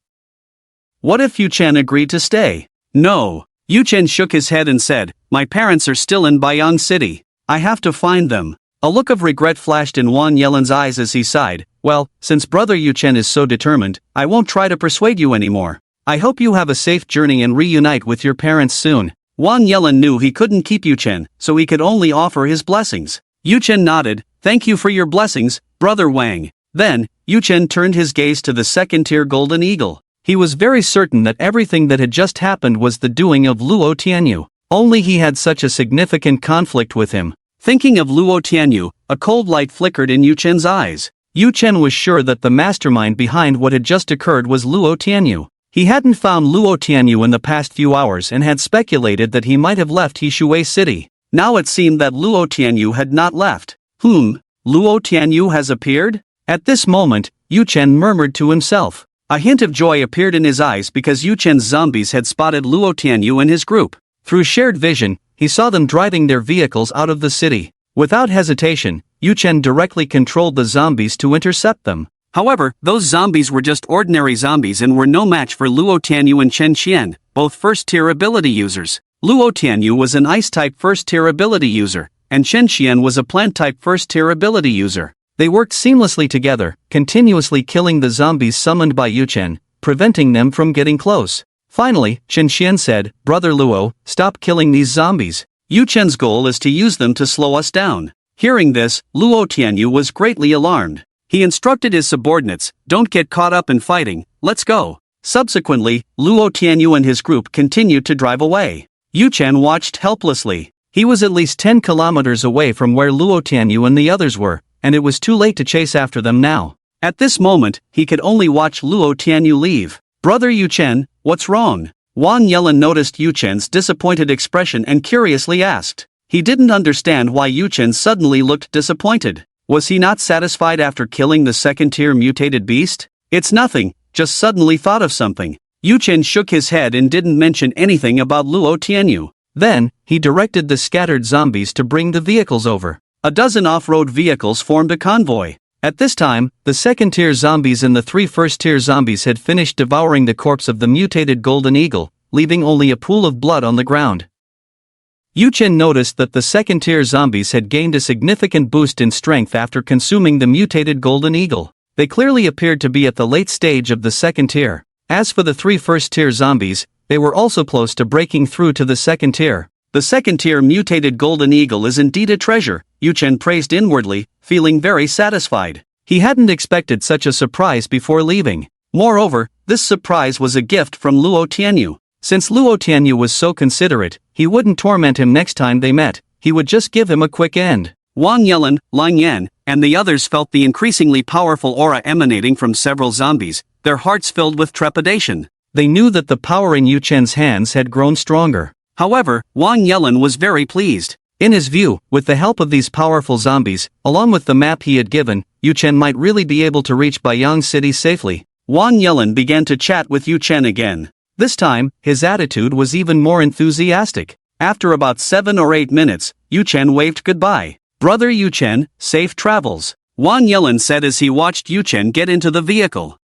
What if Yu Chen agreed to stay? No. Yu Chen shook his head and said, my parents are still in Baiyang City. I have to find them. A look of regret flashed in Wang Yelin's eyes as he sighed. Well, since brother Yu Chen is so determined, I won't try to persuade you anymore. I hope you have a safe journey and reunite with your parents soon. Wang Yelin knew he couldn't keep Yu Chen, so he could only offer his blessings. Yu Chen nodded, thank you for your blessings, brother Wang. Then, Yu Chen turned his gaze to the second-tier golden eagle. He was very certain that everything that had just happened was the doing of Luo Tianyu. Only he had such a significant conflict with him. Thinking of Luo Tianyu, a cold light flickered in Yu Chen's eyes. Yu Chen was sure that the mastermind behind what had just occurred was Luo Tianyu. He hadn't found Luo Tianyu in the past few hours and had speculated that he might have left Hishui City. Now it seemed that Luo Tianyu had not left. Luo Tianyu has appeared? At this moment, Yu Chen murmured to himself. A hint of joy appeared in his eyes because Yu Chen's zombies had spotted Luo Tianyu and his group. Through shared vision, he saw them driving their vehicles out of the city. Without hesitation, Yu Chen directly controlled the zombies to intercept them. However, those zombies were just ordinary zombies and were no match for Luo Tianyu and Chen Qian, both first-tier ability users. Luo Tianyu was an ice-type first-tier ability user, and Chen Qian was a plant-type first-tier ability user. They worked seamlessly together, continuously killing the zombies summoned by Yu Chen, preventing them from getting close. Finally, Chen Qian said, Brother Luo, stop killing these zombies. Yu Chen's goal is to use them to slow us down. Hearing this, Luo Tianyu was greatly alarmed. He instructed his subordinates, don't get caught up in fighting, let's go. Subsequently, Luo Tianyu and his group continued to drive away. Yu Chen watched helplessly. He was at least 10 kilometers away from where Luo Tianyu and the others were, and it was too late to chase after them now. At this moment, he could only watch Luo Tianyu leave. Brother Yu Chen, what's wrong? Wang Yelin noticed Yu Chen's disappointed expression and curiously asked. He didn't understand why Yu Chen suddenly looked disappointed. Was he not satisfied after killing the second-tier mutated beast? It's nothing, just suddenly thought of something. Yu Chen shook his head and didn't mention anything about Luo Tianyu. Then, he directed the scattered zombies to bring the vehicles over. A dozen off-road vehicles formed a convoy. At this time, the second-tier zombies and the 3 first-tier zombies had finished devouring the corpse of the mutated golden eagle, leaving only a pool of blood on the ground. Yu Chen noticed that the second-tier zombies had gained a significant boost in strength after consuming the mutated golden eagle. They clearly appeared to be at the late stage of the second tier. As for the 3 first-tier zombies, they were also close to breaking through to the second tier. The second-tier mutated golden eagle is indeed a treasure, Yu Chen praised inwardly, feeling very satisfied. He hadn't expected such a surprise before leaving. Moreover, this surprise was a gift from Luo Tianyu. Since Luo Tianyu was so considerate, he wouldn't torment him next time they met, he would just give him a quick end. Wang Yelin, Lang Yan, and the others felt the increasingly powerful aura emanating from several zombies, their hearts filled with trepidation. They knew that the power in Yu Chen's hands had grown stronger. However, Wang Yelin was very pleased. In his view, with the help of these powerful zombies, along with the map he had given, Yu Chen might really be able to reach Baiyang City safely. Wang Yelin began to chat with Yu Chen again. This time, his attitude was even more enthusiastic. After about 7 or 8 minutes, Yu Chen waved goodbye. Brother Yu Chen, safe travels. Wang Yelin said as he watched Yu Chen get into the vehicle.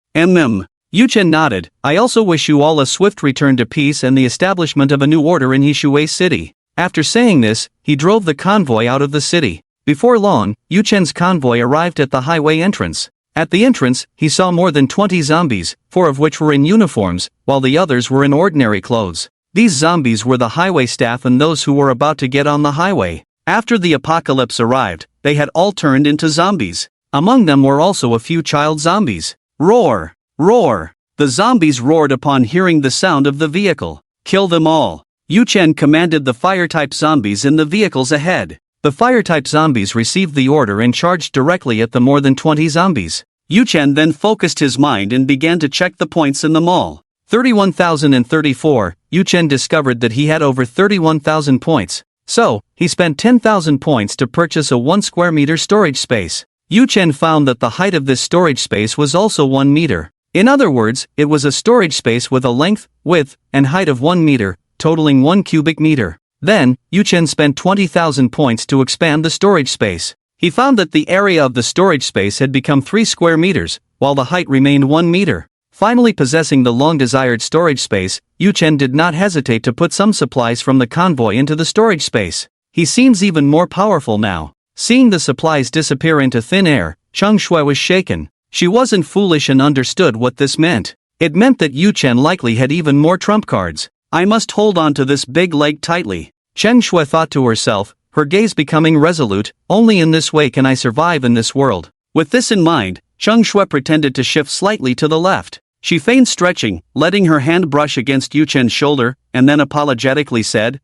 Yu Chen nodded, I also wish you all a swift return to peace and the establishment of a new order in Hishui City. After saying this, he drove the convoy out of the city. Before long, Yu Chen's convoy arrived at the highway entrance. At the entrance, he saw more than 20 zombies, 4 of which were in uniforms, while the others were in ordinary clothes. These zombies were the highway staff and those who were about to get on the highway. After the apocalypse arrived, they had all turned into zombies. Among them were also a few child zombies. Roar! Roar! The zombies roared upon hearing the sound of the vehicle. Kill them all. Yu Chen commanded the fire-type zombies in the vehicles ahead. The fire-type zombies received the order and charged directly at the more than 20 zombies. Yu Chen then focused his mind and began to check the points in the mall. 31,034, Yu Chen discovered that he had over 31,000 points. So, he spent 10,000 points to purchase a 1 square meter storage space. Yu Chen found that the height of this storage space was also 1 meter. In other words, it was a storage space with a length, width, and height of 1 meter, totaling 1 cubic meter. Then, Yu Chen spent 20,000 points to expand the storage space. He found that the area of the storage space had become 3 square meters, while the height remained 1 meter. Finally possessing the long-desired storage space, Yu Chen did not hesitate to put some supplies from the convoy into the storage space. He seems even more powerful now. Seeing the supplies disappear into thin air, Cheng Shui was shaken. She wasn't foolish and understood what this meant. It meant that Yu Chen likely had even more trump cards. I must hold on to this big leg tightly. Cheng Shui thought to herself, her gaze becoming resolute. Only in this way can I survive in this world. With this in mind, Cheng Shui pretended to shift slightly to the left. She feigned stretching, letting her hand brush against Yu Chen's shoulder, and then apologetically said,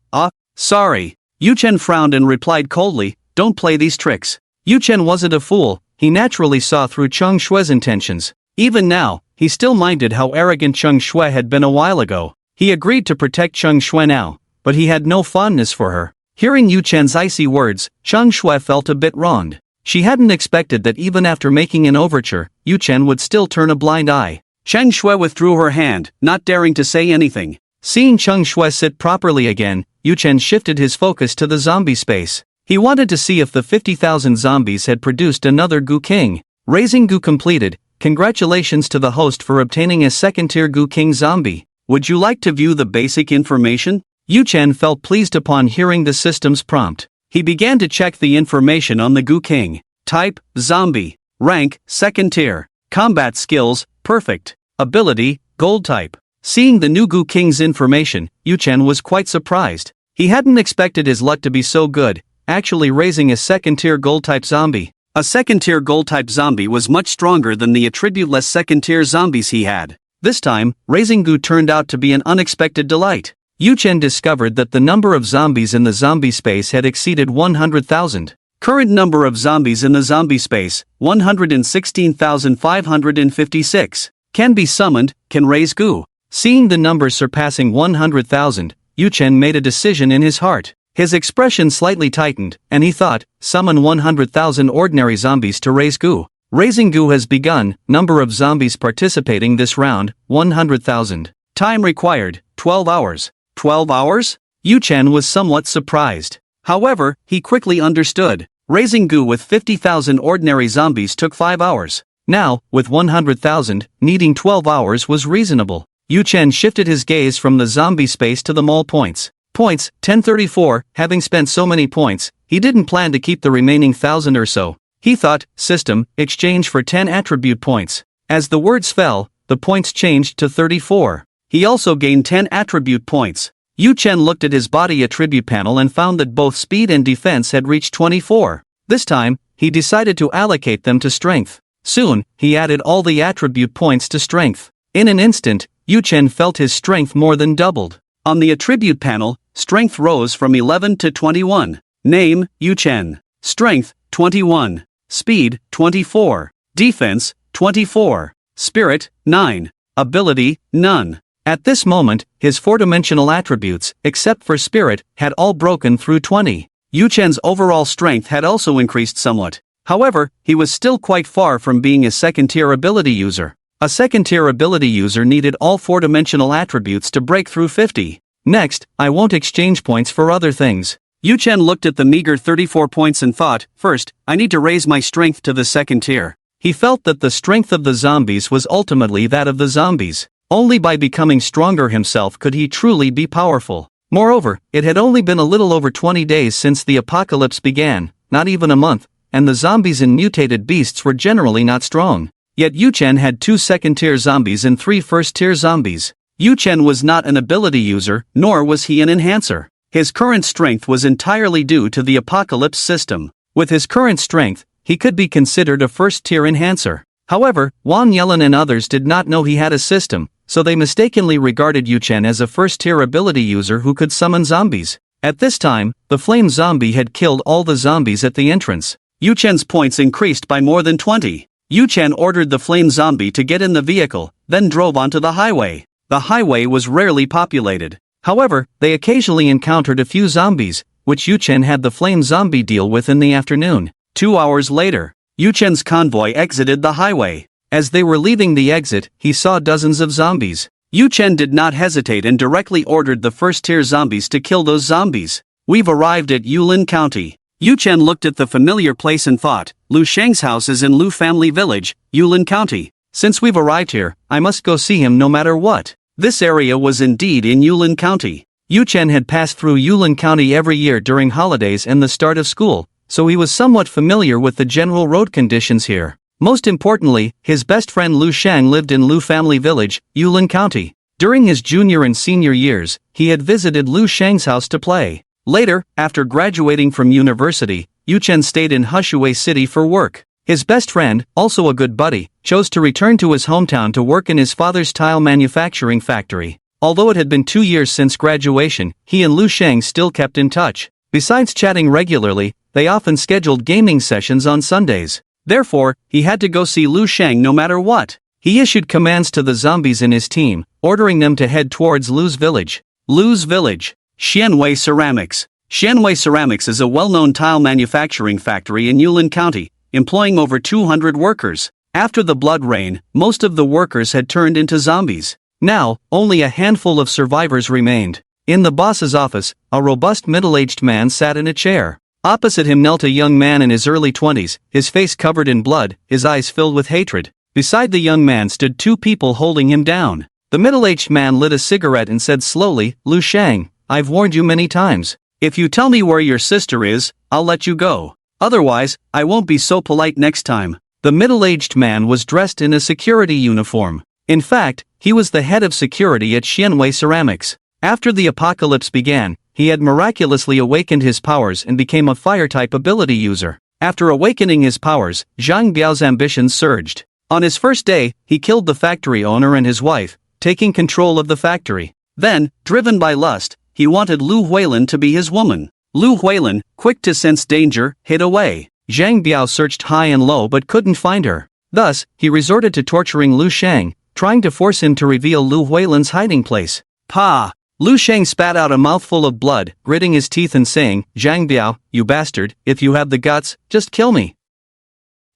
sorry. Yu Chen frowned and replied coldly, don't play these tricks. Yu Chen wasn't a fool. He naturally saw through Cheng Shui's intentions. Even now, he still minded how arrogant Cheng Shui had been a while ago. He agreed to protect Cheng Shui now, but he had no fondness for her. Hearing Yu Chen's icy words, Cheng Shui felt a bit wronged. She hadn't expected that even after making an overture, Yu Chen would still turn a blind eye. Cheng Shui withdrew her hand, not daring to say anything. Seeing Cheng Shui sit properly again, Yu Chen shifted his focus to the zombie space. He wanted to see if the 50,000 zombies had produced another Gu King. Raising Gu completed. Congratulations to the host for obtaining a second-tier Gu King zombie. Would you like to view the basic information? Yu Chen felt pleased upon hearing the system's prompt. He began to check the information on the Gu King. Type, zombie. Rank, second tier. Combat skills, perfect. Ability, gold type. Seeing the new Gu King's information, Yu Chen was quite surprised. He hadn't expected his luck to be so good, actually raising a second-tier gold-type zombie. A second-tier gold-type zombie was much stronger than the attribute-less second-tier zombies he had. This time, raising Gu turned out to be an unexpected delight. Yu Chen discovered that the number of zombies in the zombie space had exceeded 100,000. Current number of zombies in the zombie space, 116,556. Can be summoned, can raise Gu. Seeing the numbers surpassing 100,000, Yu Chen made a decision in his heart. His expression slightly tightened, and he thought, summon 100,000 ordinary zombies to raise Gu. Raising Gu has begun. Number of zombies participating this round, 100,000. Time required, 12 hours. 12 hours? Yu Chen was somewhat surprised. However, he quickly understood. Raising Gu with 50,000 ordinary zombies took 5 hours. Now, with 100,000, needing 12 hours was reasonable. Yu Chen shifted his gaze from the zombie space to the mall points. Points, 1034, having spent so many points, he didn't plan to keep the remaining 1,000 or so. He thought, system, exchange for 10 attribute points. As the words fell, the points changed to 34. He also gained 10 attribute points. Yu Chen looked at his body attribute panel and found that both speed and defense had reached 24. This time, he decided to allocate them to strength. Soon, he added all the attribute points to strength. In an instant, Yu Chen felt his strength more than doubled. On the attribute panel, strength rose from 11 to 21. Name, Yu Chen. Strength, 21. Speed, 24. Defense, 24. Spirit, 9. Ability, none. At this moment, his four-dimensional attributes, except for spirit, had all broken through 20. Yu Chen's overall strength had also increased somewhat. However, he was still quite far from being a second-tier ability user. A second-tier ability user needed all four-dimensional attributes to break through 50. Next, I won't exchange points for other things. Yu Chen looked at the meager 34 points and thought, first, I need to raise my strength to the second tier. He felt that the strength of the zombies was ultimately that of the zombies. Only by becoming stronger himself could he truly be powerful. Moreover, it had only been a little over 20 days since the apocalypse began, not even a month, and the zombies and mutated beasts were generally not strong. Yet Yu Chen had 2 second-tier zombies and 3 first-tier zombies. Yu Chen was not an ability user, nor was he an enhancer. His current strength was entirely due to the Apocalypse system. With his current strength, he could be considered a first-tier enhancer. However, Wang Yelin and others did not know he had a system, so they mistakenly regarded Yu Chen as a first-tier ability user who could summon zombies. At this time, the flame zombie had killed all the zombies at the entrance. Yu Chen's points increased by more than 20. Yu Chen ordered the flame zombie to get in the vehicle, then drove onto the highway. The highway was rarely populated. However, they occasionally encountered a few zombies, which Yu Chen had the flame zombie deal with in the afternoon. 2 hours later, Yu Chen's convoy exited the highway. As they were leaving the exit, he saw dozens of zombies. Yu Chen did not hesitate and directly ordered the first-tier zombies to kill those zombies. We've arrived at Yulin County. Yu Chen looked at the familiar place and thought, Lu Sheng's house is in Lu Family Village, Yulin County. Since we've arrived here, I must go see him no matter what. This area was indeed in Yulin County. Yu Chen had passed through Yulin County every year during holidays and the start of school, so he was somewhat familiar with the general road conditions here. Most importantly, his best friend Lu Sheng lived in Lu Family Village, Yulin County. During his junior and senior years, he had visited Lu Sheng's house to play. Later, after graduating from university, Yu Chen stayed in Hushui City for work. His best friend, also a good buddy, chose to return to his hometown to work in his father's tile manufacturing factory. Although it had been 2 years since graduation, he and Lu Sheng still kept in touch. Besides chatting regularly, they often scheduled gaming sessions on Sundays. Therefore, he had to go see Lu Sheng no matter what. He issued commands to the zombies in his team, ordering them to head towards Lu's village. Lu's village. Xianwei Ceramics. Xianwei Ceramics is a well-known tile manufacturing factory in Yulin County, employing over 200 workers. After the blood rain, most of the workers had turned into zombies. Now, only a handful of survivors remained. In the boss's office, a robust middle-aged man sat in a chair. Opposite him knelt a young man in his early 20s, his face covered in blood, his eyes filled with hatred. Beside the young man stood 2 people holding him down. The middle-aged man lit a cigarette and said slowly, Lu Sheng, I've warned you many times. If you tell me where your sister is, I'll let you go. Otherwise, I won't be so polite next time. The middle-aged man was dressed in a security uniform. In fact, he was the head of security at Xianwei Ceramics. After the apocalypse began, he had miraculously awakened his powers and became a fire-type ability user. After awakening his powers, Zhang Biao's ambitions surged. On his first day, he killed the factory owner and his wife, taking control of the factory. Then, driven by lust, he wanted Lu Huilin to be his woman. Lu Huilin, quick to sense danger, hid away. Zhang Biao searched high and low but couldn't find her. Thus, he resorted to torturing Lu Sheng, trying to force him to reveal Lu Huilin's hiding place. Pa! Lu Sheng spat out a mouthful of blood, gritting his teeth and saying, Zhang Biao, you bastard, if you have the guts, just kill me.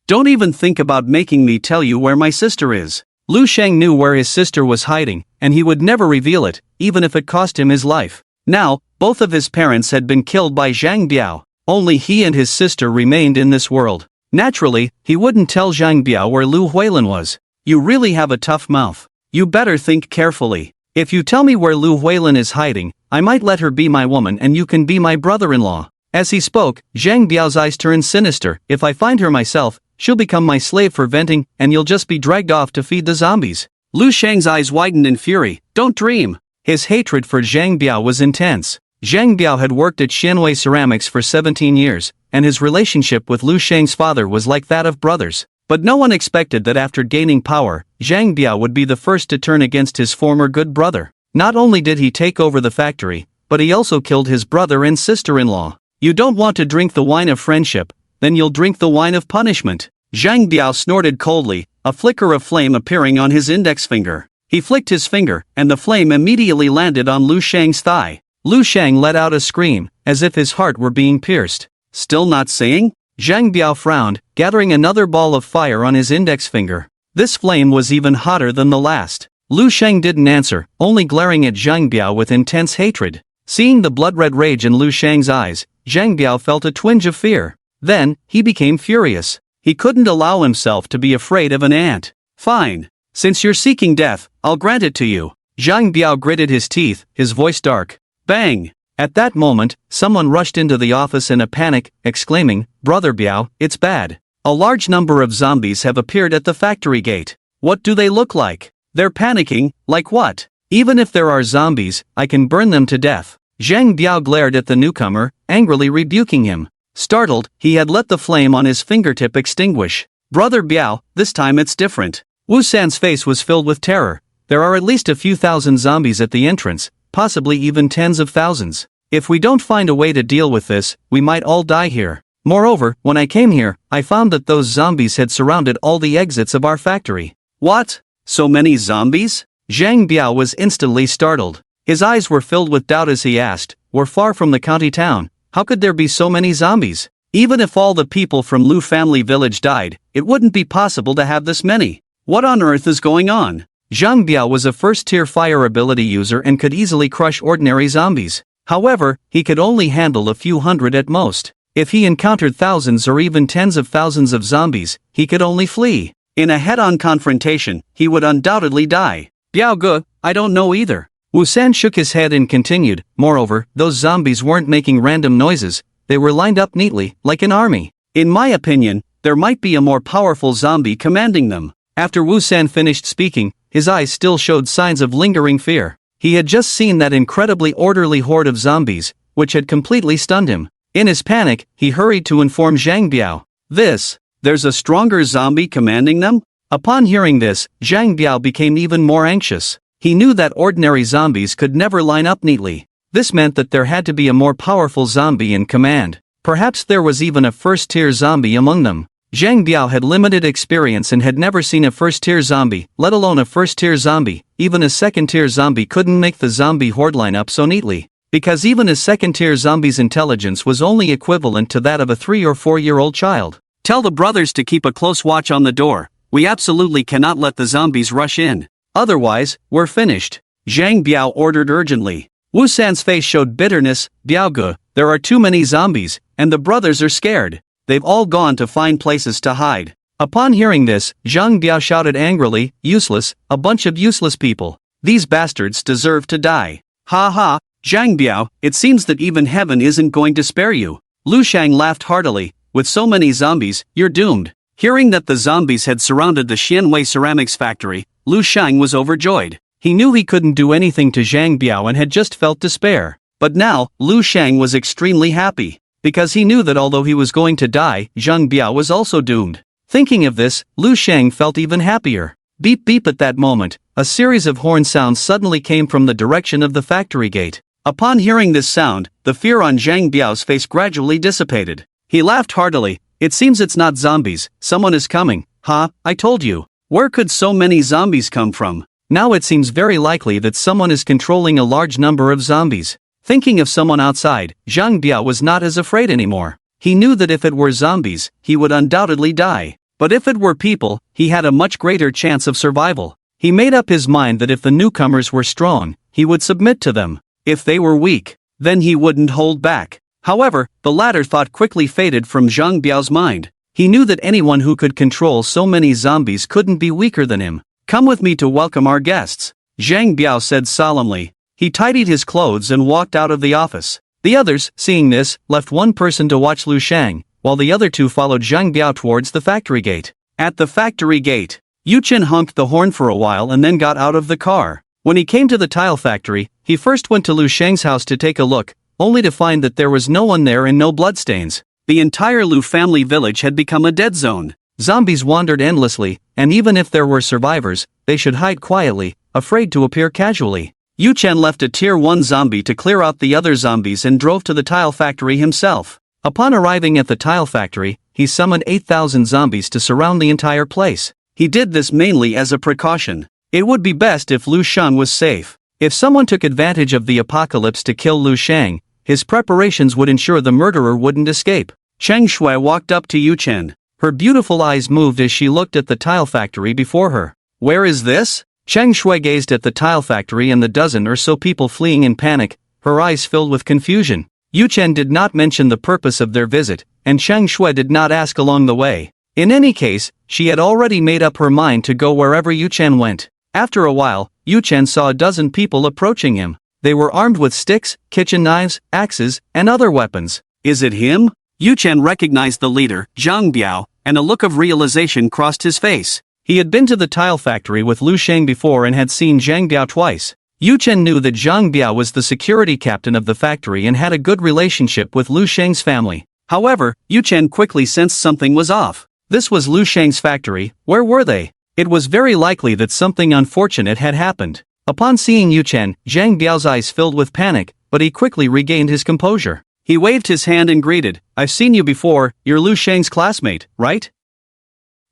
Don't even think about making me tell you where my sister is. Lu Sheng knew where his sister was hiding, and he would never reveal it, even if it cost him his life. Now, both of his parents had been killed by Zhang Biao. Only he and his sister remained in this world. Naturally, he wouldn't tell Zhang Biao where Lu Huilin was. You really have a tough mouth. You better think carefully. If you tell me where Lu Huilin is hiding, I might let her be my woman and you can be my brother-in-law. As he spoke, Zhang Biao's eyes turned sinister. If I find her myself, she'll become my slave for venting, and you'll just be dragged off to feed the zombies. Lu Sheng's eyes widened in fury. Don't dream. His hatred for Zhang Biao was intense. Zhang Biao had worked at Xianwei Ceramics for 17 years, and his relationship with Lu Sheng's father was like that of brothers. But no one expected that after gaining power, Zhang Biao would be the first to turn against his former good brother. Not only did he take over the factory, but he also killed his brother and sister-in-law. You don't want to drink the wine of friendship, then you'll drink the wine of punishment. Zhang Biao snorted coldly, a flicker of flame appearing on his index finger. He flicked his finger, and the flame immediately landed on Lu Sheng's thigh. Lu Sheng let out a scream, as if his heart were being pierced. Still not saying? Zhang Biao frowned, gathering another ball of fire on his index finger. This flame was even hotter than the last. Lu Sheng didn't answer, only glaring at Zhang Biao with intense hatred. Seeing the blood-red rage in Lu Sheng's eyes, Zhang Biao felt a twinge of fear. Then, he became furious. He couldn't allow himself to be afraid of an ant. Fine. Since you're seeking death, I'll grant it to you. Zhang Biao gritted his teeth, his voice dark. Bang! At that moment, someone rushed into the office in a panic, exclaiming, Brother Biao, it's bad. A large number of zombies have appeared at the factory gate. What do they look like? They're panicking. Like what? Even if there are zombies, I can burn them to death. Zhang Biao glared at the newcomer, angrily rebuking him. Startled, he had let the flame on his fingertip extinguish. Brother Biao, this time it's different. Wu San's face was filled with terror. There are at least a few thousand zombies at the entrance, possibly even tens of thousands. If we don't find a way to deal with this, we might all die here. Moreover, when I came here, I found that those zombies had surrounded all the exits of our factory. What? So many zombies? Zhang Biao was instantly startled. His eyes were filled with doubt as he asked, "We're far from the county town. How could there be so many zombies? Even if all the people from Lu family village died, it wouldn't be possible to have this many. What on earth is going on?" Zhang Biao was a first-tier fire ability user and could easily crush ordinary zombies. However, he could only handle a few hundred at most. If he encountered thousands or even tens of thousands of zombies, he could only flee. In a head-on confrontation, he would undoubtedly die. Biao Ge, I don't know either. Wu San shook his head and continued, moreover, those zombies weren't making random noises, they were lined up neatly, like an army. In my opinion, there might be a more powerful zombie commanding them. After Wu San finished speaking, his eyes still showed signs of lingering fear. He had just seen that incredibly orderly horde of zombies, which had completely stunned him. In his panic, he hurried to inform Zhang Biao. There's a stronger zombie commanding them? Upon hearing this, Zhang Biao became even more anxious. He knew that ordinary zombies could never line up neatly. This meant that there had to be a more powerful zombie in command. Perhaps there was even a first-tier zombie among them. Zhang Biao had limited experience and had never seen a first-tier zombie, let alone a first-tier zombie. Even a second-tier zombie couldn't make the zombie horde line up so neatly. Because even a second-tier zombie's intelligence was only equivalent to that of a 3 or 4-year-old child. Tell the brothers to keep a close watch on the door. We absolutely cannot let the zombies rush in. Otherwise, we're finished. Zhang Biao ordered urgently. Wu San's face showed bitterness. Biao Ge, there are too many zombies, and the brothers are scared. They've all gone to find places to hide. Upon hearing this, Zhang Biao shouted angrily, useless, a bunch of useless people. These bastards deserve to die. Ha ha, Zhang Biao, it seems that even heaven isn't going to spare you. Lu Shang laughed heartily. With so many zombies, you're doomed. Hearing that the zombies had surrounded the Xianwei ceramics factory, Lu Shang was overjoyed. He knew he couldn't do anything to Zhang Biao and had just felt despair. But now, Lu Shang was extremely happy. Because he knew that although he was going to die, Zhang Biao was also doomed. Thinking of this, Lu Shang felt even happier. Beep beep at that moment, a series of horn sounds suddenly came from the direction of the factory gate. Upon hearing this sound, the fear on Zhang Biao's face gradually dissipated. He laughed heartily. It seems it's not zombies, someone is coming. Ha, I told you. Where could so many zombies come from? Now it seems very likely that someone is controlling a large number of zombies. Thinking of someone outside, Zhang Biao was not as afraid anymore. He knew that if it were zombies, he would undoubtedly die. But if it were people, he had a much greater chance of survival. He made up his mind that if the newcomers were strong, he would submit to them. If they were weak, then he wouldn't hold back. However, the latter thought quickly faded from Zhang Biao's mind. He knew that anyone who could control so many zombies couldn't be weaker than him. Come with me to welcome our guests, Zhang Biao said solemnly. He tidied his clothes and walked out of the office. The others, seeing this, left one person to watch Lu Shang, while the other two followed Zhang Biao towards the factory gate. At the factory gate, Yu Chen honked the horn for a while and then got out of the car. When he came to the tile factory, he first went to Lu Shang's house to take a look, only to find that there was no one there and no bloodstains. The entire Lu family village had become a dead zone. Zombies wandered endlessly, and even if there were survivors, they should hide quietly, afraid to appear casually. Yu Chen left a tier 1 zombie to clear out the other zombies and drove to the tile factory himself. Upon arriving at the tile factory, he summoned 8,000 zombies to surround the entire place. He did this mainly as a precaution. It would be best if Lu Shang was safe. If someone took advantage of the apocalypse to kill Lu Shang, his preparations would ensure the murderer wouldn't escape. Cheng Shui walked up to Yu Chen. Her beautiful eyes moved as she looked at the tile factory before her. Where is this? Cheng Shui gazed at the tile factory and the dozen or so people fleeing in panic, her eyes filled with confusion. Yu Chen did not mention the purpose of their visit, and Cheng Shui did not ask along the way. In any case, she had already made up her mind to go wherever Yu Chen went. After a while, Yu Chen saw a dozen people approaching him. They were armed with sticks, kitchen knives, axes, and other weapons. Is it him? Yu Chen recognized the leader, Zhang Biao, and a look of realization crossed his face. He had been to the tile factory with Lu Sheng before and had seen Zhang Biao twice. Yu Chen knew that Zhang Biao was the security captain of the factory and had a good relationship with Lu Sheng's family. However, Yu Chen quickly sensed something was off. This was Lu Sheng's factory. Where were they? It was very likely that something unfortunate had happened. Upon seeing Yu Chen, Zhang Biao's eyes filled with panic, but he quickly regained his composure. He waved his hand and greeted, "I've seen you before, you're Lu Sheng's classmate, right?"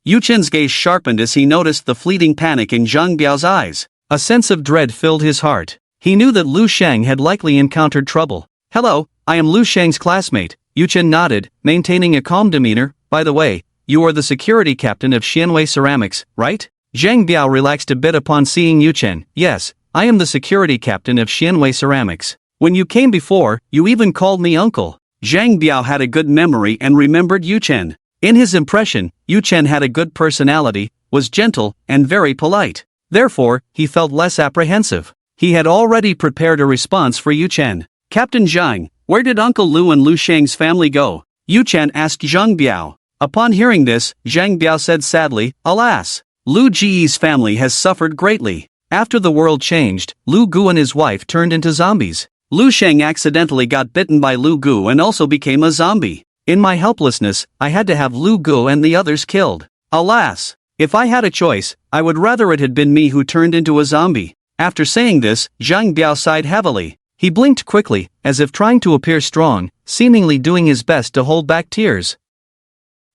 Yu Chen's gaze sharpened as he noticed the fleeting panic in Zhang Biao's eyes. A sense of dread filled his heart. He knew that Lu Sheng had likely encountered trouble. "Hello, I am Lu Sheng's classmate," Yu Chen nodded, maintaining a calm demeanor. "By the way, you are the security captain of Xianwei Ceramics, right?" Zhang Biao relaxed a bit upon seeing Yu Chen. "Yes, I am the security captain of Xianwei Ceramics. When you came before, you even called me uncle." Zhang Biao had a good memory and remembered Yu Chen. In his impression, Yu Chen had a good personality, was gentle, and very polite. Therefore, he felt less apprehensive. He had already prepared a response for Yu Chen. "Captain Zhang, where did Uncle Lu and Lu Sheng's family go?" Yu Chen asked Zhang Biao. Upon hearing this, Zhang Biao said sadly, "Alas, Lu Ji's family has suffered greatly. After the world changed, Lu Gu and his wife turned into zombies. Lu Sheng accidentally got bitten by Lu Gu and also became a zombie. In my helplessness, I had to have Lu Gu and the others killed. Alas, if I had a choice, I would rather it had been me who turned into a zombie." After saying this, Zhang Biao sighed heavily. He blinked quickly, as if trying to appear strong, seemingly doing his best to hold back tears.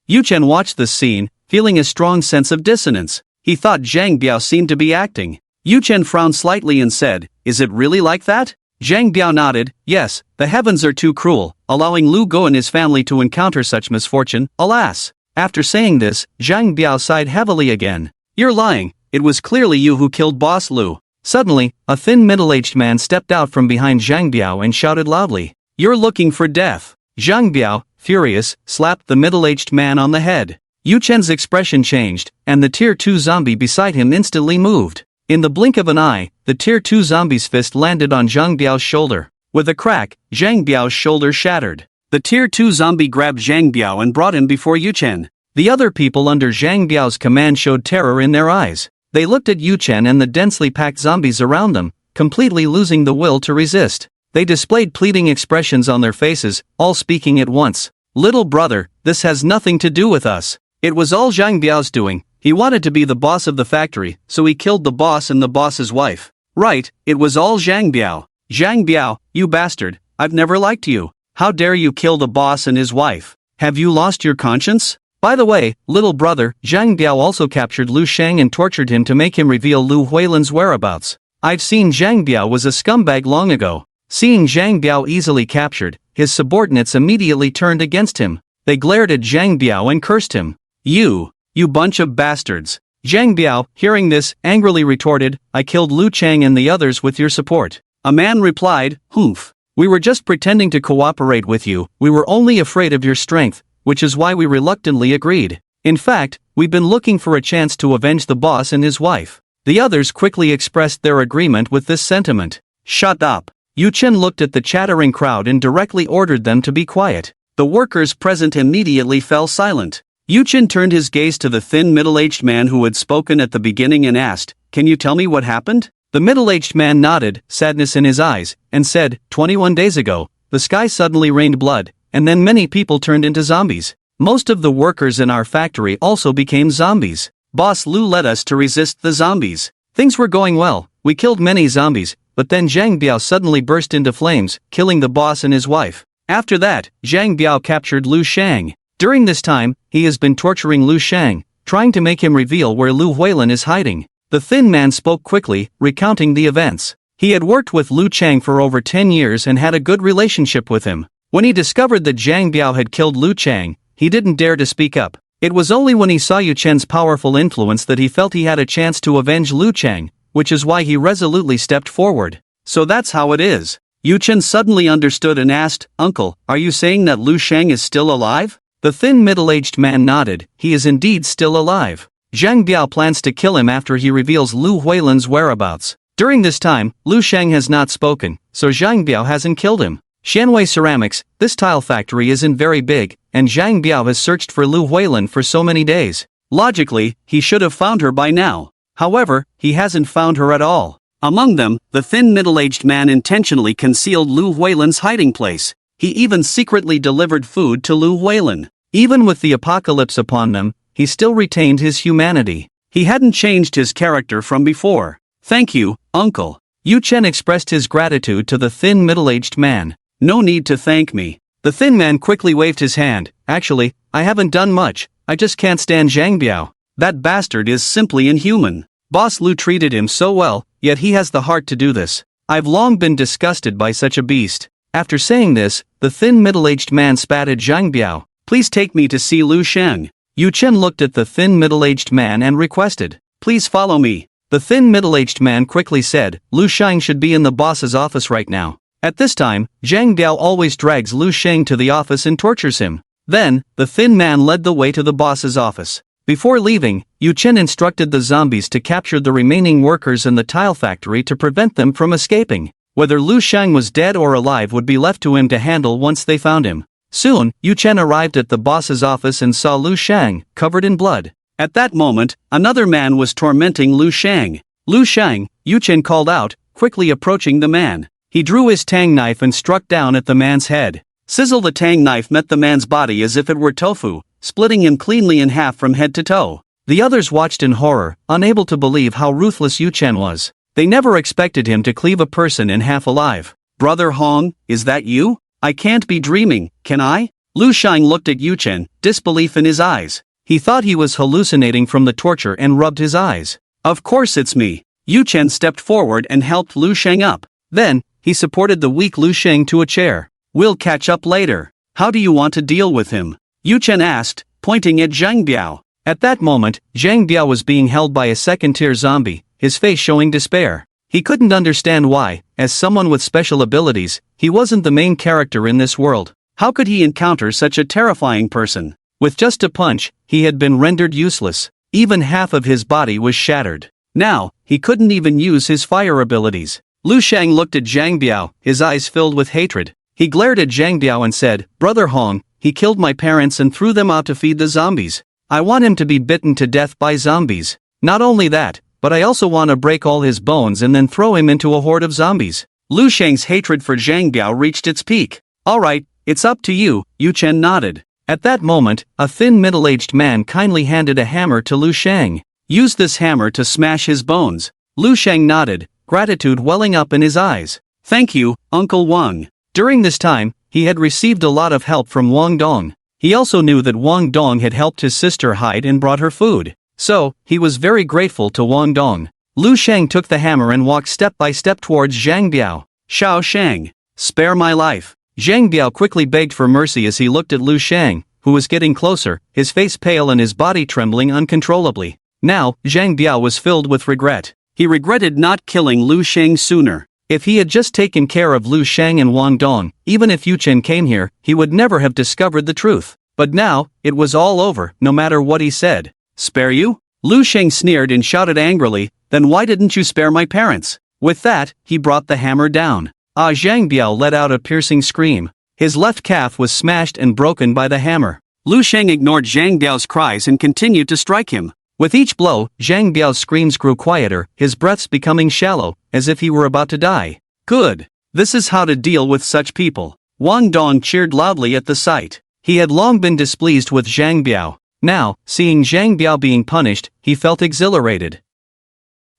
Yu Chen watched this scene, feeling a strong sense of dissonance. He thought Zhang Biao seemed to be acting. Yu Chen frowned slightly and said, "Is it really like that?" Zhang Biao nodded, "Yes, the heavens are too cruel, allowing Lu Gu and his family to encounter such misfortune, alas." After saying this, Zhang Biao sighed heavily again. "You're lying, it was clearly you who killed Boss Lu." Suddenly, a thin middle-aged man stepped out from behind Zhang Biao and shouted loudly, "You're looking for death." Zhang Biao, furious, slapped the middle-aged man on the head. Yu Chen's expression changed, and the Tier 2 zombie beside him instantly moved. In the blink of an eye, the Tier 2 zombie's fist landed on Zhang Biao's shoulder. With a crack, Zhang Biao's shoulder shattered. The Tier 2 zombie grabbed Zhang Biao and brought him before Yu Chen. The other people under Zhang Biao's command showed terror in their eyes. They looked at Yu Chen and the densely packed zombies around them, completely losing the will to resist. They displayed pleading expressions on their faces, all speaking at once. "Little brother, this has nothing to do with us. It was all Zhang Biao's doing. He wanted to be the boss of the factory, so he killed the boss and the boss's wife. Right, it was all Zhang Biao. Zhang Biao, you bastard, I've never liked you. How dare you kill the boss and his wife? Have you lost your conscience? By the way, little brother, Zhang Biao also captured Lu Sheng and tortured him to make him reveal Lu Huilan's whereabouts. I've seen Zhang Biao was a scumbag long ago." Seeing Zhang Biao easily captured, his subordinates immediately turned against him. They glared at Zhang Biao and cursed him. You bunch of bastards." Zhang Biao, hearing this, angrily retorted, "I killed Lu Cheng and the others with your support." A man replied, "Humph. We were just pretending to cooperate with you, we were only afraid of your strength, which is why we reluctantly agreed. In fact, we've been looking for a chance to avenge the boss and his wife." The others quickly expressed their agreement with this sentiment. "Shut up." Yu Chen looked at the chattering crowd and directly ordered them to be quiet. The workers present immediately fell silent. Yu Chen turned his gaze to the thin middle-aged man who had spoken at the beginning and asked, "Can you tell me what happened?" The middle-aged man nodded, sadness in his eyes, and said, 21 days ago, the sky suddenly rained blood, and then many people turned into zombies. Most of the workers in our factory also became zombies. Boss Lu led us to resist the zombies. Things were going well, we killed many zombies, but then Zhang Biao suddenly burst into flames, killing the boss and his wife. After that, Zhang Biao captured Lu Sheng. During this time, he has been torturing Lu Sheng, trying to make him reveal where Lu Huilan is hiding. The thin man spoke quickly, recounting the events. He had worked with Lu Cheng for over 10 years and had a good relationship with him. When he discovered that Zhang Biao had killed Lu Cheng, he didn't dare to speak up. It was only when he saw Yu Chen's powerful influence that he felt he had a chance to avenge Lu Cheng, which is why he resolutely stepped forward. So that's how it is. Yu Chen suddenly understood and asked, "Uncle, are you saying that Lu Sheng is still alive?" The thin middle-aged man nodded, he is indeed still alive. Zhang Biao plans to kill him after he reveals Lu Huilan's whereabouts. During this time, Lu Sheng has not spoken, so Zhang Biao hasn't killed him. Xianwei Ceramics, this tile factory isn't very big, and Zhang Biao has searched for Lu Huilin for so many days. Logically, he should have found her by now. However, he hasn't found her at all. Among them, the thin middle-aged man intentionally concealed Lu Huilin's hiding place. He even secretly delivered food to Lu Huilin. Even with the apocalypse upon them, he still retained his humanity. He hadn't changed his character from before. "Thank you, uncle." Yu Chen expressed his gratitude to the thin middle-aged man. "No need to thank me." The thin man quickly waved his hand. "Actually, I haven't done much, I just can't stand Zhang Biao. That bastard is simply inhuman. Boss Lu treated him so well, yet he has the heart to do this. I've long been disgusted by such a beast." After saying this, the thin middle-aged man spat at Zhang Biao. "Please take me to see Lu Sheng." Yu Chen looked at the thin middle-aged man and requested, "Please follow me." The thin middle-aged man quickly said, "Lu Sheng should be in the boss's office right now." At this time, Zhang Biao always drags Lu Sheng to the office and tortures him. Then, the thin man led the way to the boss's office. Before leaving, Yu Chen instructed the zombies to capture the remaining workers in the tile factory to prevent them from escaping. Whether Lu Sheng was dead or alive would be left to him to handle once they found him. Soon, Yu Chen arrived at the boss's office and saw Lu Sheng, covered in blood. At that moment, another man was tormenting Lu Sheng. "Lu Sheng," Yu Chen called out, quickly approaching the man. He drew his tang knife and struck down at the man's head. Sizzle! The tang knife met the man's body as if it were tofu, splitting him cleanly in half from head to toe. The others watched in horror, unable to believe how ruthless Yu Chen was. They never expected him to cleave a person in half alive. "Brother Hong, is that you? I can't be dreaming, can I?" Lu Sheng looked at Yu Chen, disbelief in his eyes. He thought he was hallucinating from the torture and rubbed his eyes. "Of course it's me." Yu Chen stepped forward and helped Lu Sheng up. Then, he supported the weak Lu Sheng to a chair. "We'll catch up later. How do you want to deal with him?" Yu Chen asked, pointing at Zhang Biao. At that moment, Zhang Biao was being held by a second-tier zombie, his face showing despair. He couldn't understand why, as someone with special abilities, he wasn't the main character in this world. How could he encounter such a terrifying person? With just a punch, he had been rendered useless. Even half of his body was shattered. Now, he couldn't even use his fire abilities. Lu Sheng looked at Zhang Biao, his eyes filled with hatred. He glared at Zhang Biao and said, "Brother Hong, he killed my parents and threw them out to feed the zombies. I want him to be bitten to death by zombies. Not only that, but I also want to break all his bones and then throw him into a horde of zombies." Lu Sheng's hatred for Zhang Biao reached its peak. "Alright, it's up to you," Yu Chen nodded. At that moment, a thin middle-aged man kindly handed a hammer to Lu Sheng. "Use this hammer to smash his bones." Lu Sheng nodded, gratitude welling up in his eyes. "Thank you, Uncle Wang." During this time, he had received a lot of help from Wang Dong. He also knew that Wang Dong had helped his sister hide and brought her food. So, he was very grateful to Wang Dong. Lu Sheng took the hammer and walked step by step towards Zhang Biao. "Xiao Sheng, spare my life." Zhang Biao quickly begged for mercy as he looked at Lu Sheng, who was getting closer, his face pale and his body trembling uncontrollably. Now, Zhang Biao was filled with regret. He regretted not killing Lu Sheng sooner. If he had just taken care of Lu Sheng and Wang Dong, even if Yu Chen came here, he would never have discovered the truth. But now, it was all over, no matter what he said. "Spare you?" Lu Sheng sneered and shouted angrily, "Then why didn't you spare my parents?" With that, he brought the hammer down. Zhang Biao let out a piercing scream. His left calf was smashed and broken by the hammer. Lu Sheng ignored Zhang Biao's cries and continued to strike him. With each blow, Zhang Biao's screams grew quieter, his breaths becoming shallow, as if he were about to die. "Good. This is how to deal with such people." Wang Dong cheered loudly at the sight. He had long been displeased with Zhang Biao. Now, seeing Zhang Biao being punished, he felt exhilarated.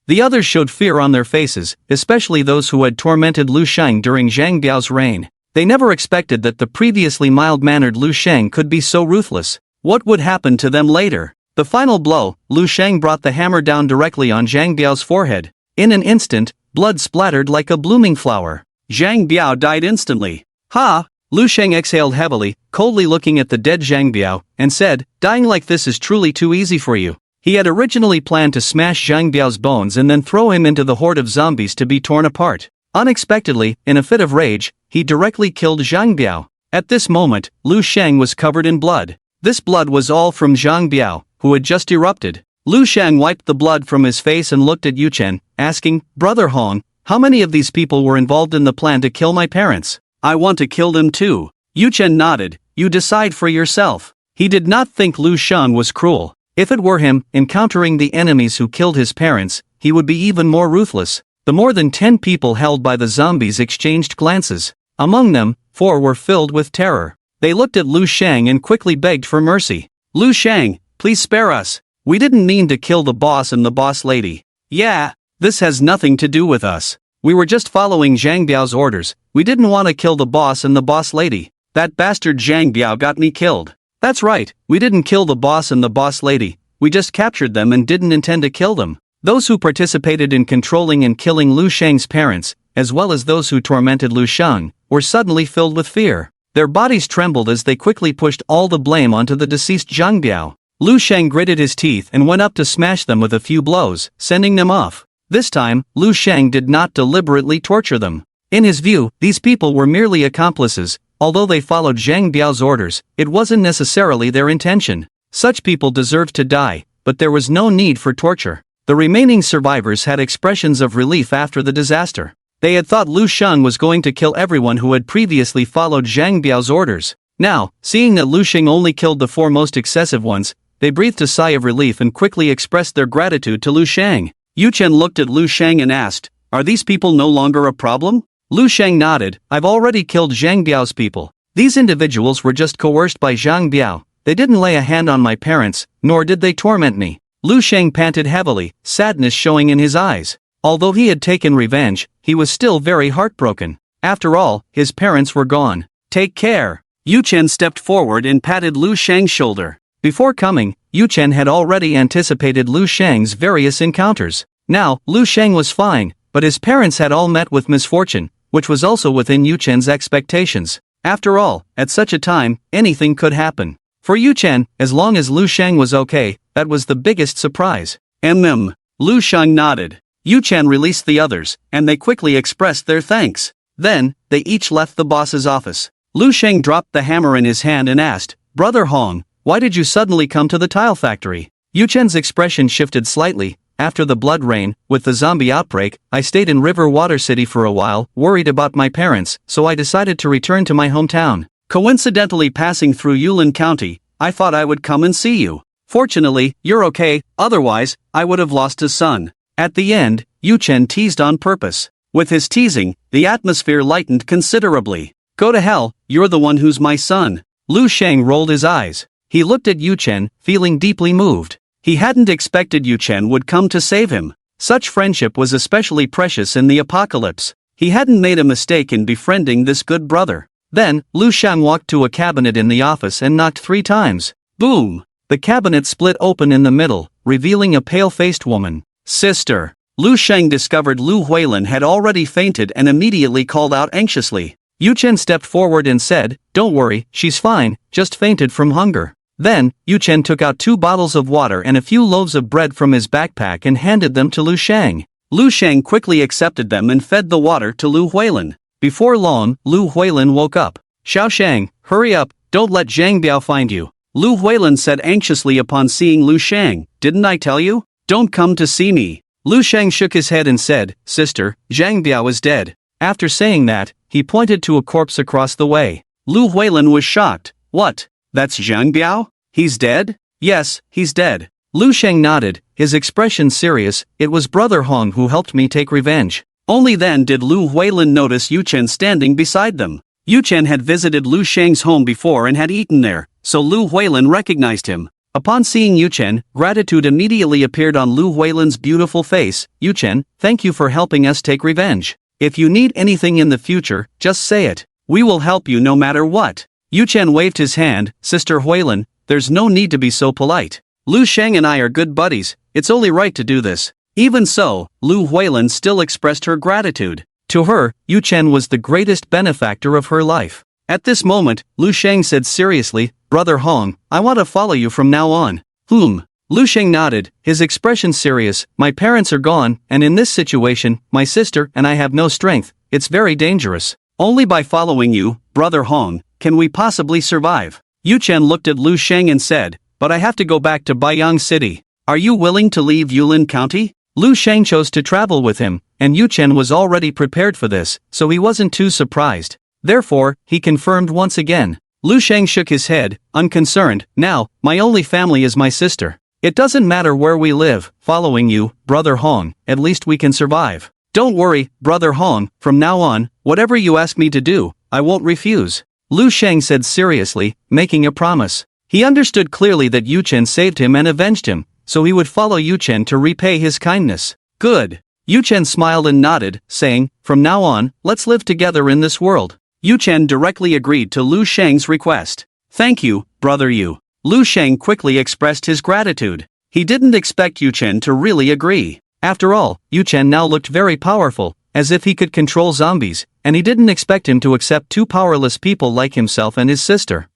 The others showed fear on their faces, especially those who had tormented Lu Sheng during Zhang Biao's reign. They never expected that the previously mild-mannered Lu Sheng could be so ruthless. What would happen to them later? The final blow, Lu Sheng brought the hammer down directly on Zhang Biao's forehead. In an instant, blood splattered like a blooming flower. Zhang Biao died instantly. "Ha!" Lu Sheng exhaled heavily, coldly looking at the dead Zhang Biao, and said, "Dying like this is truly too easy for you." He had originally planned to smash Zhang Biao's bones and then throw him into the horde of zombies to be torn apart. Unexpectedly, in a fit of rage, he directly killed Zhang Biao. At this moment, Lu Sheng was covered in blood. This blood was all from Zhang Biao, who had just erupted. Lu Sheng wiped the blood from his face and looked at Yu Chen, asking, "Brother Hong, how many of these people were involved in the plan to kill my parents? I want to kill them too." Yu Chen nodded, you decide for yourself. He did not think Lu Shan was cruel. If it were him, encountering the enemies who killed his parents, he would be even more ruthless. The more than 10 people held by the zombies exchanged glances. Among them, 4 were filled with terror. They looked at Lu Shang and quickly begged for mercy. Lu Shang, please spare us. We didn't mean to kill the boss and the boss lady. Yeah, this has nothing to do with us. We were just following Zhang Biao's orders. We didn't want to kill the boss and the boss lady. That bastard Zhang Biao got me killed. That's right, we didn't kill the boss and the boss lady. We just captured them and didn't intend to kill them. Those who participated in controlling and killing Lu Shang's parents, as well as those who tormented Lu Shang, were suddenly filled with fear. Their bodies trembled as they quickly pushed all the blame onto the deceased Zhang Biao. Lu Shang gritted his teeth and went up to smash them with a few blows, sending them off. This time, Lu Shang did not deliberately torture them. In his view, these people were merely accomplices. Although they followed Zhang Biao's orders, it wasn't necessarily their intention. Such people deserved to die, but there was no need for torture. The remaining survivors had expressions of relief after the disaster. They had thought Lu Shang was going to kill everyone who had previously followed Zhang Biao's orders. Now, seeing that Lu Shang only killed the 4 most excessive ones, they breathed a sigh of relief and quickly expressed their gratitude to Lu Shang. Yu Chen looked at Lu Shang and asked, "Are these people no longer a problem?" Lu Shang nodded, "I've already killed Zhang Biao's people. These individuals were just coerced by Zhang Biao. They didn't lay a hand on my parents, nor did they torment me." Lu Shang panted heavily, sadness showing in his eyes. Although he had taken revenge, he was still very heartbroken. After all, his parents were gone. "Take care." Yu Chen stepped forward and patted Lu Shang's shoulder. Before coming, Yu Chen had already anticipated Lu Shang's various encounters. Now, Lu Shang was fine, but his parents had all met with misfortune, which was also within Yu Chen's expectations. After all, at such a time, anything could happen. For Yu Chen, as long as Lu Shang was okay, that was the biggest surprise. Lu Shang nodded. Yu Chen released the others, and they quickly expressed their thanks. Then, they each left the boss's office. Lu Shang dropped the hammer in his hand and asked, "Brother Hong, why did you suddenly come to the tile factory?" Yu Chen's expression shifted slightly. "After the blood rain, with the zombie outbreak, I stayed in River Water City for a while, worried about my parents, so I decided to return to my hometown. Coincidentally passing through Yulin County, I thought I would come and see you. Fortunately, you're okay, otherwise, I would have lost a son." At the end, Yu Chen teased on purpose. With his teasing, the atmosphere lightened considerably. "Go to hell, you're the one who's my son." Lu Shang rolled his eyes. He looked at Yu Chen, feeling deeply moved. He hadn't expected Yu Chen would come to save him. Such friendship was especially precious in the apocalypse. He hadn't made a mistake in befriending this good brother. Then, Lu Shang walked to a cabinet in the office and knocked 3 times. Boom! The cabinet split open in the middle, revealing a pale-faced woman. "Sister." Lu Shang discovered Lu Huilin had already fainted and immediately called out anxiously. Yu Chen stepped forward and said, "Don't worry, she's fine, just fainted from hunger." Then, Yu Chen took out 2 bottles of water and a few loaves of bread from his backpack and handed them to Lu Shang. Lu Shang quickly accepted them and fed the water to Lu Huilin. Before long, Lu Huilin woke up. "Xiao Shang, hurry up, don't let Zhang Biao find you." Lu Huilin said anxiously upon seeing Lu Shang, "Didn't I tell you? Don't come to see me." Lu Shang shook his head and said, "Sister, Zhang Biao is dead." After saying that, he pointed to a corpse across the way. Lu Huilin was shocked. "What? That's Zhang Biao? He's dead?" "Yes, he's dead." Lu Shang nodded, his expression serious. "It was Brother Hong who helped me take revenge." Only then did Lu Huilin notice Yu Chen standing beside them. Yu Chen had visited Lu Shang's home before and had eaten there, so Lu Huilin recognized him. Upon seeing Yu Chen, gratitude immediately appeared on Lu Huilin's beautiful face. "Yu Chen, thank you for helping us take revenge. If you need anything in the future, just say it. We will help you no matter what." Yu Chen waved his hand. "Sister Huilin, there's no need to be so polite. Lu Shang and I are good buddies, it's only right to do this." Even so, Lu Huilin still expressed her gratitude. To her, Yu Chen was the greatest benefactor of her life. At this moment, Lu Shang said seriously, "Brother Hong, I want to follow you from now on." Lu Shang nodded, his expression serious. "My parents are gone, and in this situation, my sister and I have no strength. It's very dangerous. Only by following you, Brother Hong, can we possibly survive." Yu Chen looked at Lu Shang and said, "But I have to go back to Baiyang City. Are you willing to leave Yulin County?" Lu Shang chose to travel with him, and Yu Chen was already prepared for this, so he wasn't too surprised. Therefore, he confirmed once again. Lu Sheng shook his head, unconcerned. Now, my only family is my sister. It doesn't matter where we live, following you, Brother Hong, at least we can survive. Don't worry, Brother Hong, from now on, whatever you ask me to do, I won't refuse. Lu Sheng said seriously, making a promise. He understood clearly that Yu Chen saved him and avenged him, so he would follow Yu Chen to repay his kindness. Good. Yu Chen smiled and nodded, saying, from now on, let's live together in this world. Yu Chen directly agreed to Lu Sheng's request. Thank you, Brother Yu. Lu Sheng quickly expressed his gratitude. He didn't expect Yu Chen to really agree. After all, Yu Chen now looked very powerful, as if he could control zombies, and he didn't expect him to accept two powerless people like himself and his sister.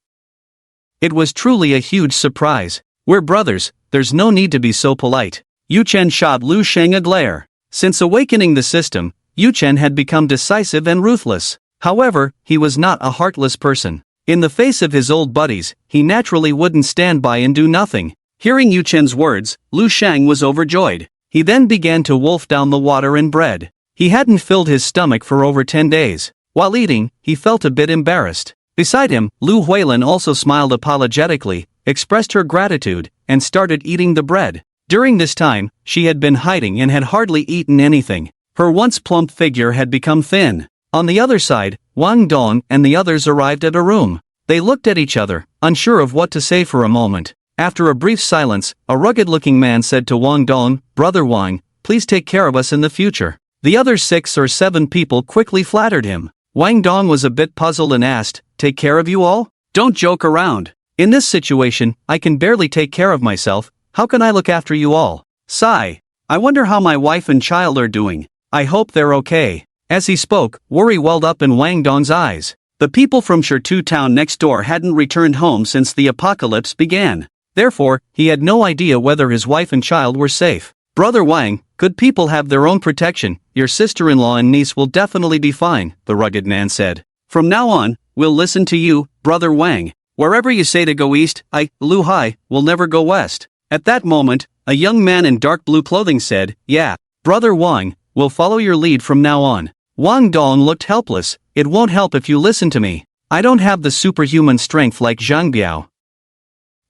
It was truly a huge surprise. We're brothers, there's no need to be so polite. Yu Chen shot Lu Sheng a glare. Since awakening the system, Yu Chen had become decisive and ruthless. However, he was not a heartless person. In the face of his old buddies, he naturally wouldn't stand by and do nothing. Hearing Yu Chen's words, Lu Sheng was overjoyed. He then began to wolf down the water and bread. He hadn't filled his stomach for over 10 days. While eating, he felt a bit embarrassed. Beside him, Lu Huilin also smiled apologetically, expressed her gratitude, and started eating the bread. During this time, she had been hiding and had hardly eaten anything. Her once plump figure had become thin. On the other side, Wang Dong and the others arrived at a room. They looked at each other, unsure of what to say for a moment. After a brief silence, a rugged-looking man said to Wang Dong, Brother Wang, please take care of us in the future. The other 6 or 7 people quickly flattered him. Wang Dong was a bit puzzled and asked, take care of you all? Don't joke around. In this situation, I can barely take care of myself. How can I look after you all? Sigh. I wonder how my wife and child are doing. I hope they're okay. As he spoke, worry welled up in Wang Dong's eyes. The people from Shirtu town next door hadn't returned home since the apocalypse began. Therefore, he had no idea whether his wife and child were safe. Brother Wang, good people have their own protection. Your sister-in-law and niece will definitely be fine, the rugged man said. From now on, we'll listen to you, Brother Wang. Wherever you say to go east, Lu Hai, will never go west. At that moment, a young man in dark blue clothing said, yeah, Brother Wang, we'll follow your lead from now on. Wang Dong looked helpless. It won't help if you listen to me. I don't have the superhuman strength like Zhang Biao.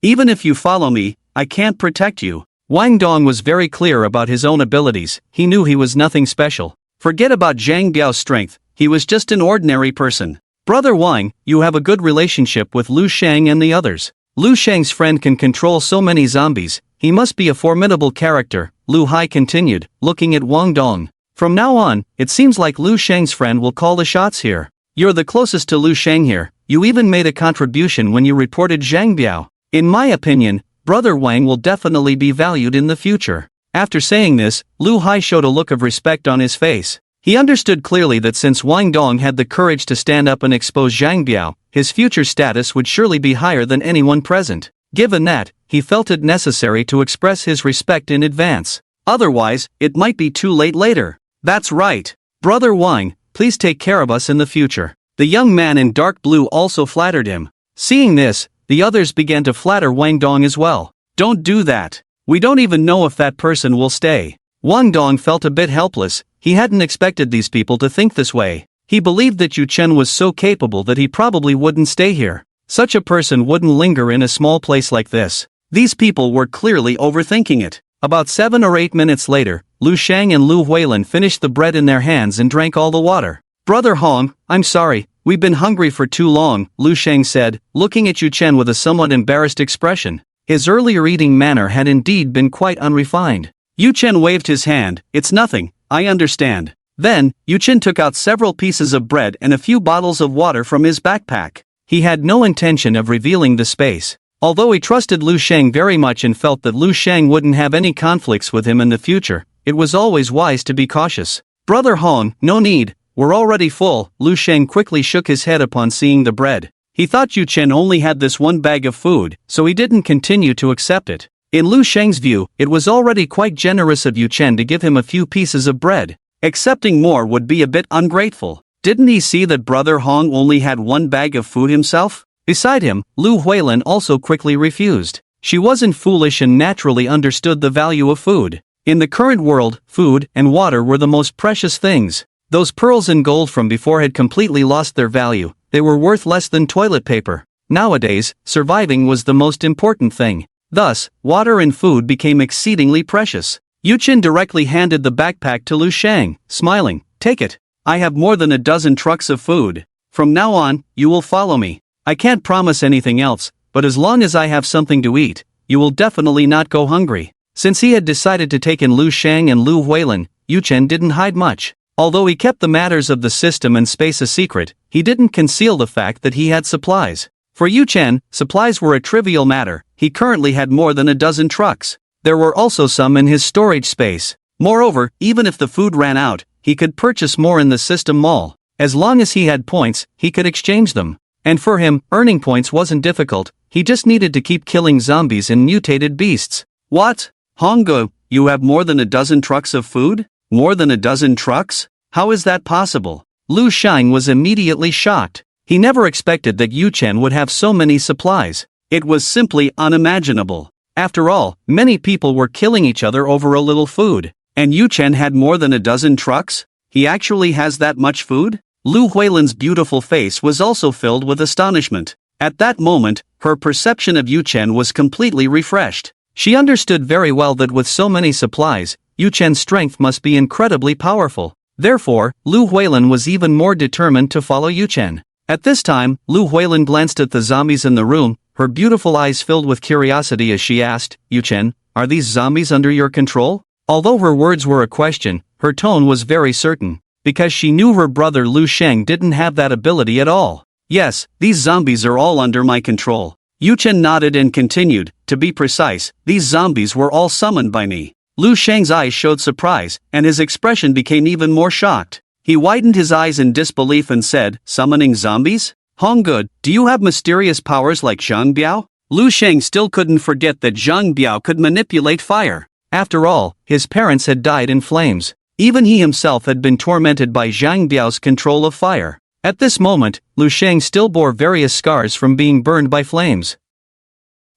Even if you follow me, I can't protect you. Wang Dong was very clear about his own abilities. He knew he was nothing special. Forget about Zhang Biao's strength, he was just an ordinary person. Brother Wang, you have a good relationship with Lu Sheng and the others. Lu Sheng's friend can control so many zombies, he must be a formidable character, Lu Hai continued, looking at Wang Dong. From now on, it seems like Lu Sheng's friend will call the shots here. You're the closest to Lu Sheng here, you even made a contribution when you reported Zhang Biao. In my opinion, Brother Wang will definitely be valued in the future. After saying this, Lu Hai showed a look of respect on his face. He understood clearly that since Wang Dong had the courage to stand up and expose Zhang Biao, his future status would surely be higher than anyone present. Given that, he felt it necessary to express his respect in advance. Otherwise, it might be too late later. That's right. Brother Wang, please take care of us in the future. The young man in dark blue also flattered him. Seeing this, the others began to flatter Wang Dong as well. Don't do that. We don't even know if that person will stay. Wang Dong felt a bit helpless. He hadn't expected these people to think this way. He believed that Yu Chen was so capable that he probably wouldn't stay here. Such a person wouldn't linger in a small place like this. These people were clearly overthinking it. About 7 or 8 minutes later, Lu Sheng and Lu Huilin finished the bread in their hands and drank all the water. Brother Hong, I'm sorry, we've been hungry for too long, Lu Sheng said, looking at Yu Chen with a somewhat embarrassed expression. His earlier eating manner had indeed been quite unrefined. Yu Chen waved his hand, it's nothing, I understand. Then, Yu Chen took out several pieces of bread and a few bottles of water from his backpack. He had no intention of revealing the space. Although he trusted Lu Sheng very much and felt that Lu Sheng wouldn't have any conflicts with him in the future, it was always wise to be cautious. Brother Hong, no need, we're already full, Lu Sheng quickly shook his head upon seeing the bread. He thought Yu Chen only had this one bag of food, so he didn't continue to accept it. In Lu Sheng's view, it was already quite generous of Yu Chen to give him a few pieces of bread. Accepting more would be a bit ungrateful. Didn't he see that Brother Hong only had one bag of food himself? Beside him, Lu Huilin also quickly refused. She wasn't foolish and naturally understood the value of food. In the current world, food and water were the most precious things. Those pearls and gold from before had completely lost their value. They were worth less than toilet paper. Nowadays, surviving was the most important thing. Thus, water and food became exceedingly precious. Yuchen directly handed the backpack to Lu Shang, smiling. "Take it. I have more than a dozen trucks of food. From now on, you will follow me. I can't promise anything else, but as long as I have something to eat, you will definitely not go hungry." Since he had decided to take in Lu Shang and Lu Huilin, Yuchen didn't hide much. Although he kept the matters of the system and space a secret, he didn't conceal the fact that he had supplies. For Yuchen, supplies were a trivial matter. He currently had more than a dozen trucks. There were also some in his storage space. Moreover, even if the food ran out, he could purchase more in the system mall. As long as he had points, he could exchange them. And for him, earning points wasn't difficult. He just needed to keep killing zombies and mutated beasts. "What? Hongo, you have more than a dozen trucks of food? More than a dozen trucks? How is that possible?" Lu Shang was immediately shocked. He never expected that Yuchen would have so many supplies. It was simply unimaginable. After all, many people were killing each other over a little food. And Yuchen had more than a dozen trucks? He actually has that much food? Lu Huilin's beautiful face was also filled with astonishment. At that moment, her perception of Yuchen was completely refreshed. She understood very well that with so many supplies, Yuchen's strength must be incredibly powerful. Therefore, Lu Huilin was even more determined to follow Yuchen. At this time, Lu Huilin glanced at the zombies in the room, her beautiful eyes filled with curiosity as she asked, "Yuchen, are these zombies under your control?" Although her words were a question, her tone was very certain, because she knew her brother Lu Sheng didn't have that ability at all. "Yes, these zombies are all under my control." Yuchen nodded and continued, "To be precise, these zombies were all summoned by me." Lu Sheng's eyes showed surprise, and his expression became even more shocked. He widened his eyes in disbelief and said, "Summoning zombies? Honggood, do you have mysterious powers like Zhang Biao?" Lu Sheng still couldn't forget that Zhang Biao could manipulate fire. After all, his parents had died in flames. Even he himself had been tormented by Zhang Biao's control of fire. At this moment, Lu Sheng still bore various scars from being burned by flames.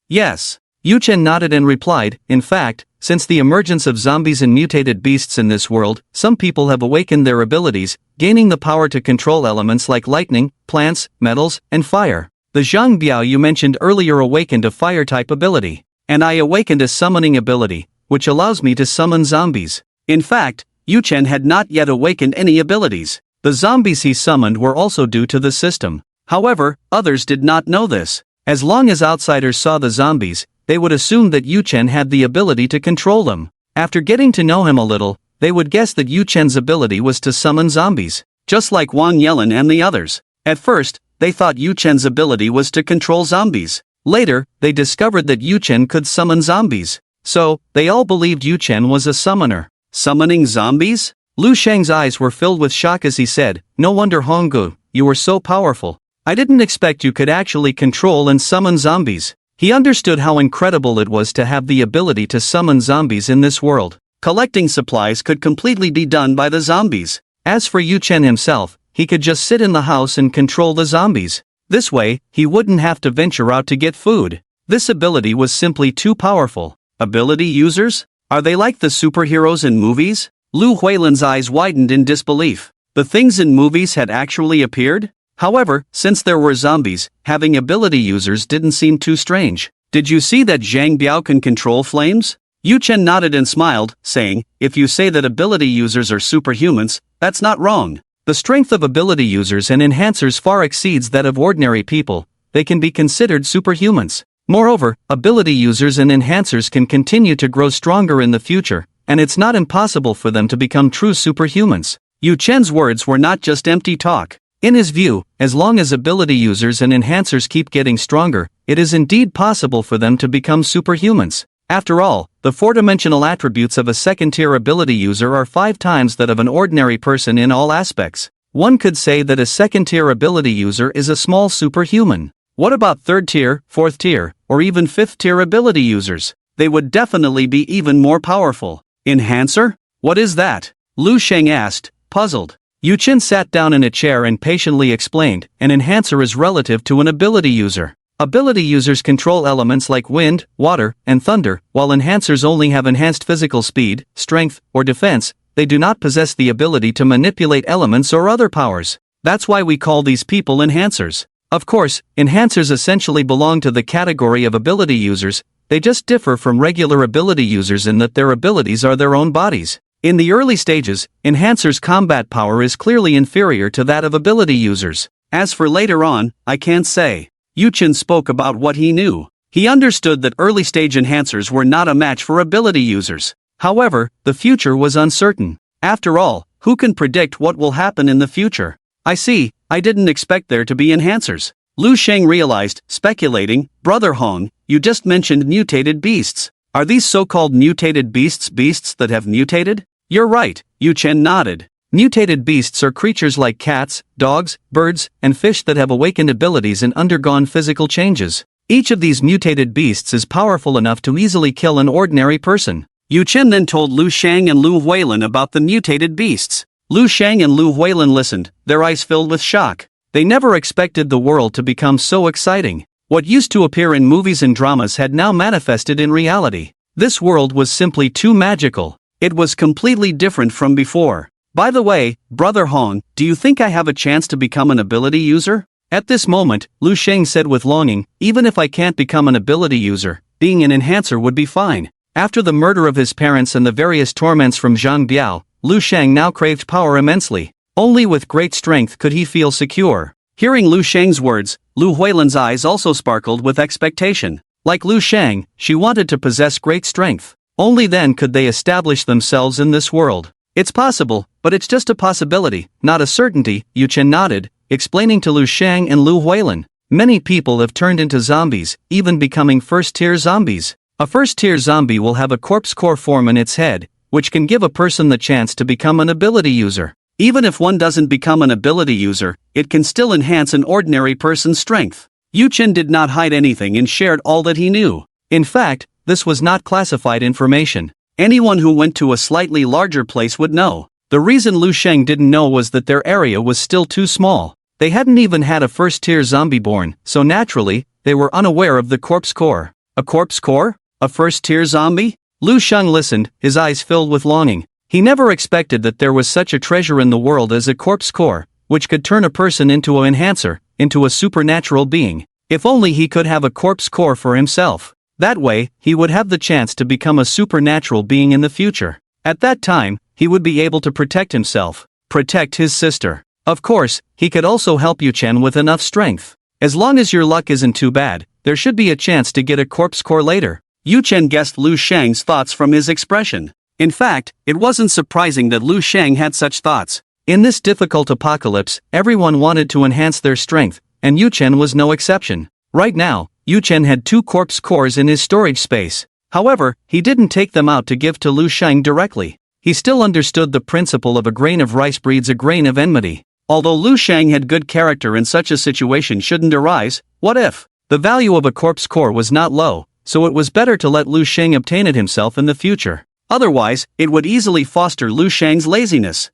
"Yes." Yuchen nodded and replied, "In fact, since the emergence of zombies and mutated beasts in this world, some people have awakened their abilities, gaining the power to control elements like lightning, plants, metals, and fire. The Zhang Biao you mentioned earlier awakened a fire-type ability. And I awakened a summoning ability, which allows me to summon zombies." In fact, Yuchen had not yet awakened any abilities. The zombies he summoned were also due to the system. However, others did not know this. As long as outsiders saw the zombies, they would assume that Yuchen had the ability to control them. After getting to know him a little, they would guess that Yuchen's ability was to summon zombies, just like Wang Yelin and the others. At first, they thought Yuchen's ability was to control zombies. Later, they discovered that Yuchen could summon zombies. So, they all believed Yuchen was a summoner. Summoning zombies? Lu Sheng's eyes were filled with shock as he said, "No wonder Honggu, you were so powerful. I didn't expect you could actually control and summon zombies." He understood how incredible it was to have the ability to summon zombies in this world. Collecting supplies could completely be done by the zombies. As for Yuchen himself, he could just sit in the house and control the zombies. This way, he wouldn't have to venture out to get food. This ability was simply too powerful. Ability users? Are they like the superheroes in movies? Lu Huilin's eyes widened in disbelief. The things in movies had actually appeared? However, since there were zombies, having ability users didn't seem too strange. "Did you see that Zhang Biao can control flames?" Yuchen nodded and smiled, saying, "If you say that ability users are superhumans, that's not wrong. The strength of ability users and enhancers far exceeds that of ordinary people. They can be considered superhumans. Moreover, ability users and enhancers can continue to grow stronger in the future, and it's not impossible for them to become true superhumans." Yuchen's words were not just empty talk. In his view, as long as ability users and enhancers keep getting stronger, it is indeed possible for them to become superhumans. After all, the four-dimensional attributes of a second-tier ability user are 5 times that of an ordinary person in all aspects. One could say that a second-tier ability user is a small superhuman. What about third-tier, fourth-tier, or even fifth-tier ability users? They would definitely be even more powerful. Enhancer? What is that? Lu Sheng asked, puzzled. Yuchen sat down in a chair and patiently explained, an enhancer is relative to an ability user. Ability users control elements like wind, water, and thunder, while enhancers only have enhanced physical speed, strength, or defense. They do not possess the ability to manipulate elements or other powers. That's why we call these people enhancers. Of course, enhancers essentially belong to the category of ability users. They just differ from regular ability users in that their abilities are their own bodies. In the early stages, enhancers' combat power is clearly inferior to that of ability users. As for later on, I can't say. Yu-chan spoke about what he knew. He understood that early-stage enhancers were not a match for ability users. However, the future was uncertain. After all, who can predict what will happen in the future? I see, I didn't expect there to be enhancers. Lu Sheng realized, speculating, Brother Hong, you just mentioned mutated beasts. Are these so-called mutated beasts that have mutated? You're right, Yu-chen nodded. Mutated beasts are creatures like cats, dogs, birds, and fish that have awakened abilities and undergone physical changes. Each of these mutated beasts is powerful enough to easily kill an ordinary person. Yu-chen then told Lu Shang and Lu Huilin about the mutated beasts. Lu Shang and Lu Huilin listened, their eyes filled with shock. They never expected the world to become so exciting. What used to appear in movies and dramas had now manifested in reality. This world was simply too magical. It was completely different from before. By the way, Brother Hong, do you think I have a chance to become an ability user? At this moment, Lu Sheng said with longing, even if I can't become an ability user, being an enhancer would be fine. After the murder of his parents and the various torments from Zhang Biao, Lu Sheng now craved power immensely. Only with great strength could he feel secure. Hearing Lu Sheng's words, Lu Huilin's eyes also sparkled with expectation. Like Lu Sheng, she wanted to possess great strength. Only then could they establish themselves in this world. It's possible, but it's just a possibility, not a certainty, Yu-chen nodded, explaining to Lu Sheng and Lu Huilin. Many people have turned into zombies, even becoming first-tier zombies. A first-tier zombie will have a corpse core form in its head, which can give a person the chance to become an ability user. Even if one doesn't become an ability user, it can still enhance an ordinary person's strength. Yu-chen did not hide anything and shared all that he knew. In fact, this was not classified information. Anyone who went to a slightly larger place would know. The reason Lu Sheng didn't know was that their area was still too small. They hadn't even had a first-tier zombie born, so naturally, they were unaware of the corpse core. A corpse core? A first-tier zombie? Lu Sheng listened, his eyes filled with longing. He never expected that there was such a treasure in the world as a corpse core, which could turn a person into an enhancer, into a supernatural being. If only he could have a corpse core for himself. That way, he would have the chance to become a supernatural being in the future. At that time, he would be able to protect himself, protect his sister. Of course, he could also help Yu-chen with enough strength. As long as your luck isn't too bad, there should be a chance to get a corpse core later. Yu-chen guessed Lu Sheng's thoughts from his expression. In fact, it wasn't surprising that Lu Sheng had such thoughts. In this difficult apocalypse, everyone wanted to enhance their strength, and Yu-chen was no exception. Right now, Yu-chen had 2 corpse cores in his storage space. However, he didn't take them out to give to Lu Sheng directly. He still understood the principle of a grain of rice breeds a grain of enmity. Although Lu Sheng had good character and such a situation shouldn't arise, what if? The value of a corpse core was not low, so it was better to let Lu Sheng obtain it himself in the future. Otherwise, it would easily foster Lu Sheng's laziness.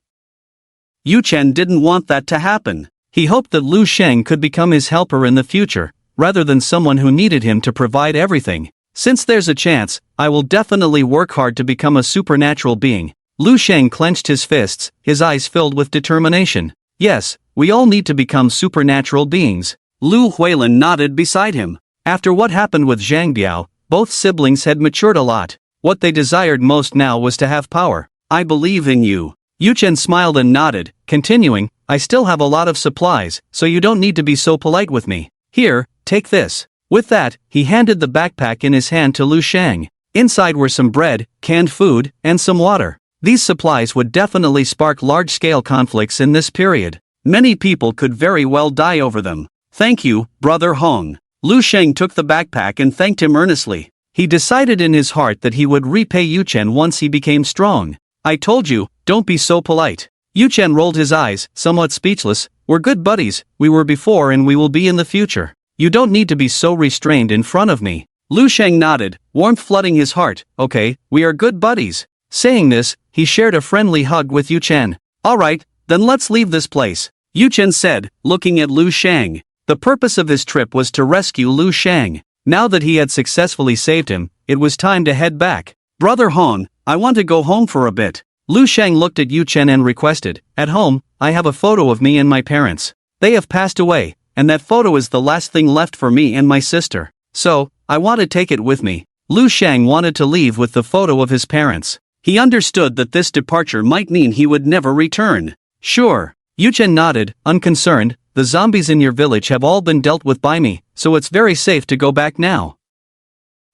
Yu-chen didn't want that to happen. He hoped that Lu Sheng could become his helper in the future, rather than someone who needed him to provide everything. Since there's a chance, I will definitely work hard to become a supernatural being. Lu Sheng clenched his fists, his eyes filled with determination. Yes, we all need to become supernatural beings. Lu Huilin nodded beside him. After what happened with Zhang Biao, both siblings had matured a lot. What they desired most now was to have power. I believe in you. Yu-chen smiled and nodded, continuing, I still have a lot of supplies, so you don't need to be so polite with me. Here, take this. With that, he handed the backpack in his hand to Lu Sheng. Inside were some bread, canned food, and some water. These supplies would definitely spark large-scale conflicts in this period. Many people could very well die over them. Thank you, Brother Hong. Lu Sheng took the backpack and thanked him earnestly. He decided in his heart that he would repay Yu-chen once he became strong. I told you, don't be so polite. Yu-chen rolled his eyes, somewhat speechless. We're good buddies, we were before and we will be in the future. You don't need to be so restrained in front of me. Lu Sheng nodded, warmth flooding his heart. Okay, we are good buddies. Saying this, he shared a friendly hug with Yu-chen. Alright, then let's leave this place. Yu-chen said, looking at Lu Sheng. The purpose of his trip was to rescue Lu Sheng. Now that he had successfully saved him, it was time to head back. Brother Hong, I want to go home for a bit. Lu Sheng looked at Yu-chen and requested, at home, I have a photo of me and my parents. They have passed away, and that photo is the last thing left for me and my sister. So, I want to take it with me. Lu Shang wanted to leave with the photo of his parents. He understood that this departure might mean he would never return. Sure. Yu Chen nodded, unconcerned. The zombies in your village have all been dealt with by me, so it's very safe to go back now.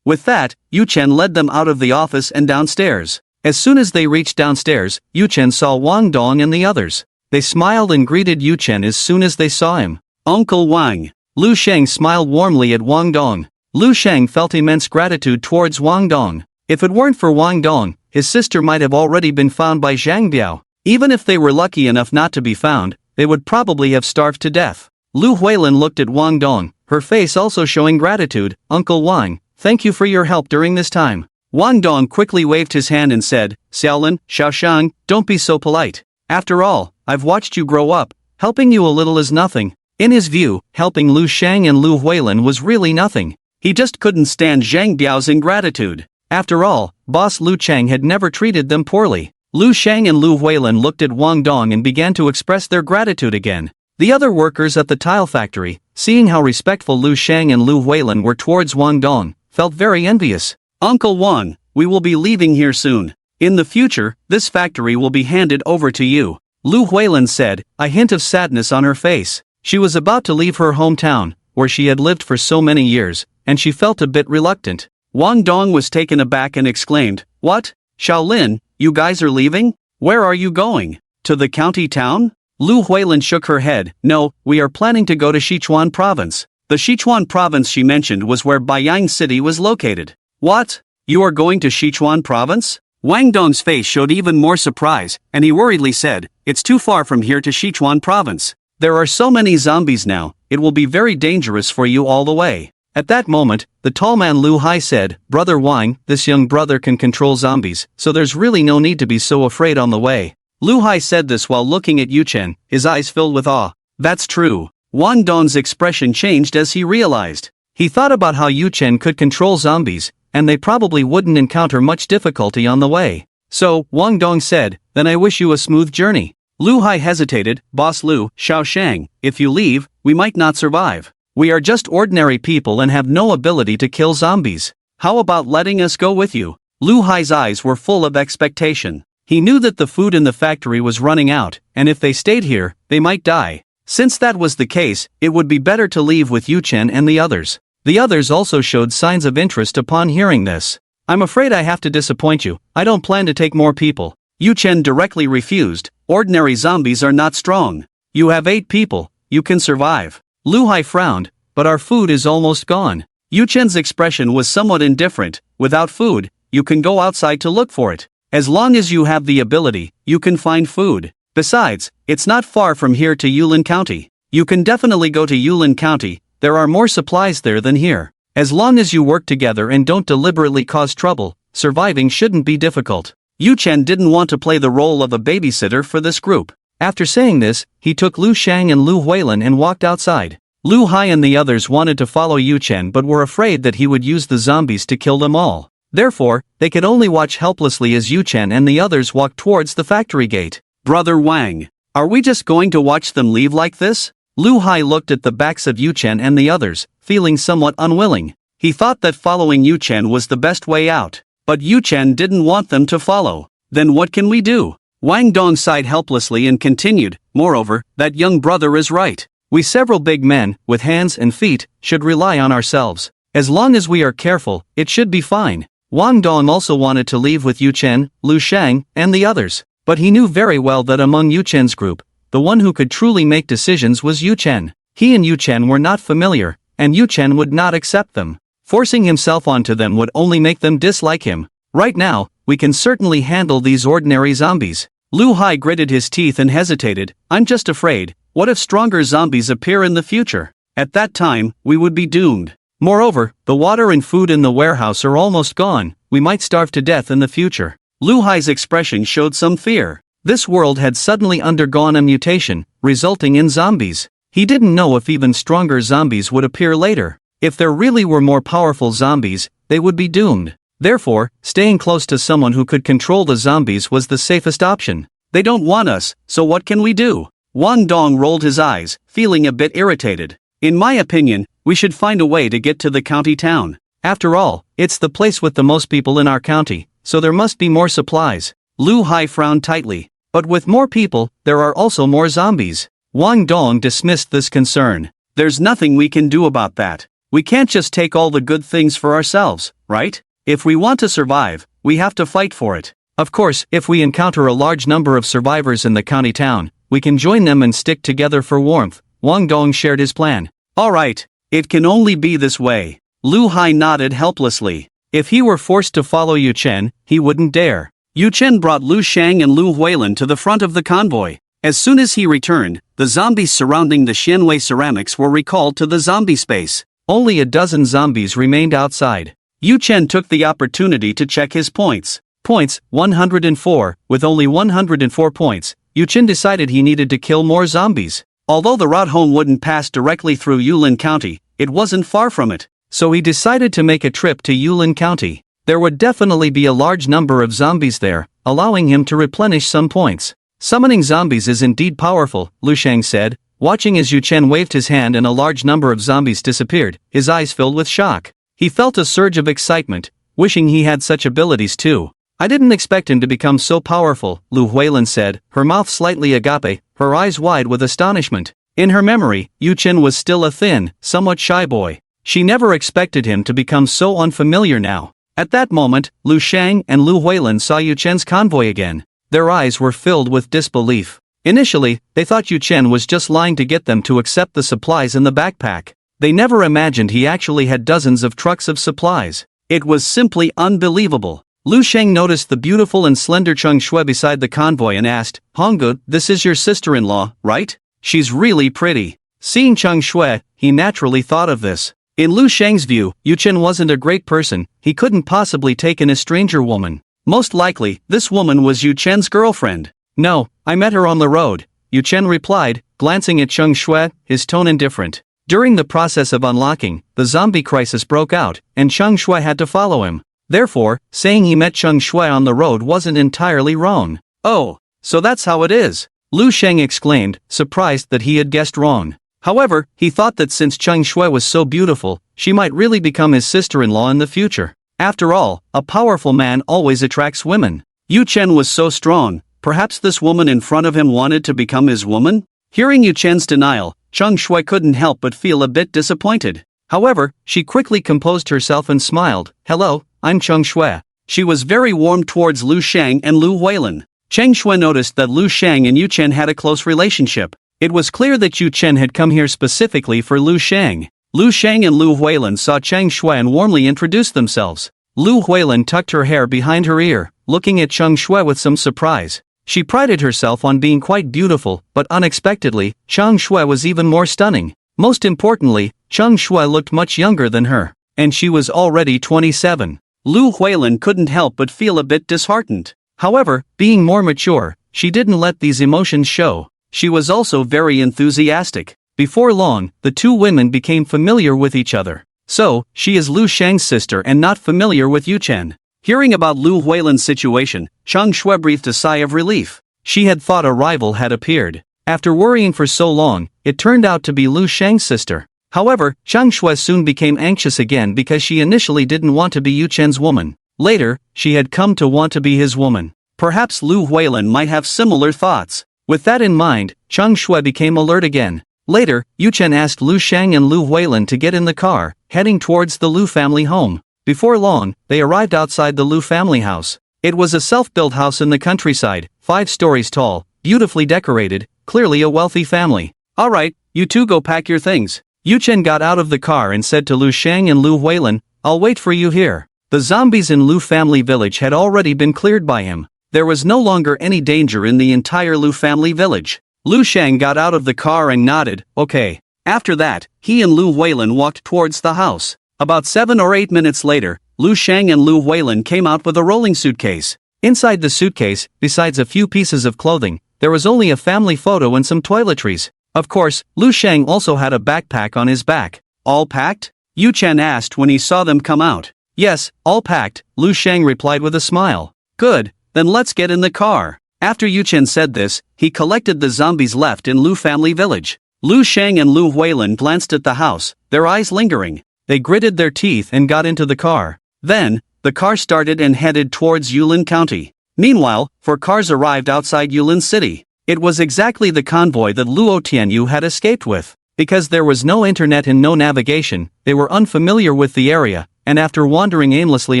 With that, Yu Chen led them out of the office and downstairs. As soon as they reached downstairs, Yu Chen saw Wang Dong and the others. They smiled and greeted Yu Chen as soon as they saw him. Uncle Wang. Lu Shang smiled warmly at Wang Dong. Lu Shang felt immense gratitude towards Wang Dong. If it weren't for Wang Dong, his sister might have already been found by Zhang Biao. Even if they were lucky enough not to be found, they would probably have starved to death. Lu Huilin looked at Wang Dong, her face also showing gratitude. Uncle Wang, thank you for your help during this time. Wang Dong quickly waved his hand and said, Xiaolin, Xiaoshang, don't be so polite. After all, I've watched you grow up. Helping you a little is nothing. In his view, helping Lu Shang and Lu Huilin was really nothing. He just couldn't stand Zhang Biao's ingratitude. After all, boss Lu Chang had never treated them poorly. Lu Shang and Lu Huilin looked at Wang Dong and began to express their gratitude again. The other workers at the tile factory, seeing how respectful Lu Shang and Lu Huilin were towards Wang Dong, felt very envious. Uncle Wang, we will be leaving here soon. In the future, this factory will be handed over to you. Lu Huilin said, a hint of sadness on her face. She was about to leave her hometown, where she had lived for so many years, and she felt a bit reluctant. Wang Dong was taken aback and exclaimed, What? Shaolin, you guys are leaving? Where are you going? To the county town? Lu Huilin shook her head. No, we are planning to go to Sichuan province. The Sichuan province she mentioned was where Baiyang City was located. What? You are going to Sichuan province? Wang Dong's face showed even more surprise, and he worriedly said, It's too far from here to Sichuan province. There are so many zombies now, it will be very dangerous for you all the way. At that moment, the tall man Lu Hai said, Brother Wang, this young brother can control zombies, so there's really no need to be so afraid on the way. Lu Hai said this while looking at Yu Chen, his eyes filled with awe. That's true. Wang Dong's expression changed as he realized. He thought about how Yu Chen could control zombies, and they probably wouldn't encounter much difficulty on the way. So, Wang Dong said, Then I wish you a smooth journey. Lu Hai hesitated. Boss Lu, Xiaoshang, if you leave, we might not survive. We are just ordinary people and have no ability to kill zombies. How about letting us go with you? Lu Hai's eyes were full of expectation. He knew that the food in the factory was running out, and if they stayed here, they might die. Since that was the case, it would be better to leave with Yu Chen and the others. The others also showed signs of interest upon hearing this. I'm afraid I have to disappoint you. I don't plan to take more people. Yu Chen directly refused. Ordinary zombies are not strong. You have 8 people. You can survive. Lu Hai frowned, but our food is almost gone. Yu Chen's expression was somewhat indifferent. Without food, you can go outside to look for it. As long as you have the ability, you can find food. Besides, it's not far from here to Yulin County. You can definitely go to Yulin County. There are more supplies there than here. As long as you work together and don't deliberately cause trouble, surviving shouldn't be difficult. Yu Chen didn't want to play the role of a babysitter for this group. After saying this, he took Lu Shang and Lu Huilin and walked outside. Lu Hai and the others wanted to follow Yu Chen but were afraid that he would use the zombies to kill them all. Therefore, they could only watch helplessly as Yu Chen and the others walked towards the factory gate. Brother Wang, are we just going to watch them leave like this? Lu Hai looked at the backs of Yu Chen and the others, feeling somewhat unwilling. He thought that following Yu Chen was the best way out. But Yu Chen didn't want them to follow. Then what can we do? Wang Dong sighed helplessly and continued, Moreover, that young brother is right. We several big men, with hands and feet, should rely on ourselves. As long as we are careful, it should be fine. Wang Dong also wanted to leave with Yu Chen, Lu Shang, and the others. But he knew very well that among Yu Chen's group, the one who could truly make decisions was Yu Chen. He and Yu Chen were not familiar, and Yu Chen would not accept them. Forcing himself onto them would only make them dislike him. Right now, we can certainly handle these ordinary zombies. Lu Hai gritted his teeth and hesitated. I'm just afraid, what if stronger zombies appear in the future? At that time, we would be doomed. Moreover, the water and food in the warehouse are almost gone. We might starve to death in the future. Lu Hai's expression showed some fear. This world had suddenly undergone a mutation, resulting in zombies. He didn't know if even stronger zombies would appear later. If there really were more powerful zombies, they would be doomed. Therefore, staying close to someone who could control the zombies was the safest option. They don't want us, so what can we do? Wang Dong rolled his eyes, feeling a bit irritated. In my opinion, we should find a way to get to the county town. After all, it's the place with the most people in our county, so there must be more supplies. Lu Hai frowned tightly. But with more people, there are also more zombies. Wang Dong dismissed this concern. There's nothing we can do about that. We can't just take all the good things for ourselves, right? If we want to survive, we have to fight for it. Of course, if we encounter a large number of survivors in the county town, we can join them and stick together for warmth. Wang Dong shared his plan. Alright, it can only be this way. Lu Hai nodded helplessly. If he were forced to follow Yu Chen, he wouldn't dare. Yu Chen brought Lu Shang and Lu Huilin to the front of the convoy. As soon as he returned, the zombies surrounding the Xianwei ceramics were recalled to the zombie space. Only a dozen zombies remained outside. Yu Chen took the opportunity to check his points. Points, 104. With only 104 points, Yu Chen decided he needed to kill more zombies. Although the route home wouldn't pass directly through Yulin County, it wasn't far from it. So he decided to make a trip to Yulin County. There would definitely be a large number of zombies there, allowing him to replenish some points. Summoning zombies is indeed powerful, Lu Shang said, watching as Yu Chen waved his hand and a large number of zombies disappeared, his eyes filled with shock. He felt a surge of excitement, wishing he had such abilities too. I didn't expect him to become so powerful, Lu Huilin said, her mouth slightly agape, her eyes wide with astonishment. In her memory, Yu Chen was still a thin, somewhat shy boy. She never expected him to become so unfamiliar now. At that moment, Lu Shang and Lu Huilin saw Yu Chen's convoy again. Their eyes were filled with disbelief. Initially, they thought Yu Chen was just lying to get them to accept the supplies in the backpack. They never imagined he actually had dozens of trucks of supplies. It was simply unbelievable. Lu Shang noticed the beautiful and slender Cheng Shui beside the convoy and asked, Honggu, this is your sister-in-law, right? She's really pretty. Seeing Cheng Shui, he naturally thought of this. In Lu Shang's view, Yu Chen wasn't a great person, he couldn't possibly take in a stranger woman. Most likely, this woman was Yu Chen's girlfriend. No, I met her on the road, Yu Chen replied, glancing at Cheng Shui, his tone indifferent. During the process of unlocking, the zombie crisis broke out, and Cheng Shui had to follow him. Therefore, saying he met Cheng Shui on the road wasn't entirely wrong. Oh, so that's how it is, Lu Shang exclaimed, surprised that he had guessed wrong. However, he thought that since Cheng Shui was so beautiful, she might really become his sister-in-law in the future. After all, a powerful man always attracts women. Yu Chen was so strong, perhaps this woman in front of him wanted to become his woman? Hearing Yu Chen's denial, Cheng Shui couldn't help but feel a bit disappointed. However, she quickly composed herself and smiled. Hello, I'm Cheng Shui. She was very warm towards Lu Shang and Lu Huilin. Cheng Shui noticed that Lu Shang and Yu Chen had a close relationship. It was clear that Yu Chen had come here specifically for Lu Shang. Lu Shang and Lu Huilin saw Cheng Shui and warmly introduced themselves. Lu Huilin tucked her hair behind her ear, looking at Cheng Shui with some surprise. She prided herself on being quite beautiful, but unexpectedly, Cheng Shui was even more stunning. Most importantly, Cheng Shui looked much younger than her, and she was already 27. Lu Huilin couldn't help but feel a bit disheartened. However, being more mature, she didn't let these emotions show. She was also very enthusiastic. Before long, the two women became familiar with each other. So, she is Lu Shang's sister and not familiar with Yu Chen. Hearing about Lu Huilin's situation, Cheng Shui breathed a sigh of relief. She had thought a rival had appeared. After worrying for so long, it turned out to be Lu Shang's sister. However, Cheng Shui soon became anxious again because she initially didn't want to be Yu Chen's woman. Later, she had come to want to be his woman. Perhaps Lu Huilin might have similar thoughts. With that in mind, Cheng Shui became alert again. Later, Yu Chen asked Lu Shang and Lu Huilin to get in the car, heading towards the Lu family home. Before long, they arrived outside the Lu family house. It was a self-built house in the countryside, 5 stories tall, beautifully decorated, clearly a wealthy family. Alright, you two go pack your things. Yu Chen got out of the car and said to Lu Shang and Lu Huilin, I'll wait for you here. The zombies in Lu family village had already been cleared by him. There was no longer any danger in the entire Lu family village. Lu Shang got out of the car and nodded, okay. After that, he and Lu Huilin walked towards the house. About 7 or 8 minutes later, Lu Shang and Lu Huilin came out with a rolling suitcase. Inside the suitcase, besides a few pieces of clothing, there was only a family photo and some toiletries. Of course, Lu Shang also had a backpack on his back. All packed? Yu Chen asked when he saw them come out. Yes, all packed, Lu Shang replied with a smile. Good, then let's get in the car. After Yu Chen said this, he collected the zombies left in Lu family village. Lu Shang and Lu Huilin glanced at the house, their eyes lingering. They gritted their teeth and got into the car. Then, the car started and headed towards Yulin County. Meanwhile, 4 cars arrived outside Yulin City. It was exactly the convoy that Luo Tianyu had escaped with. Because there was no internet and no navigation, they were unfamiliar with the area, and after wandering aimlessly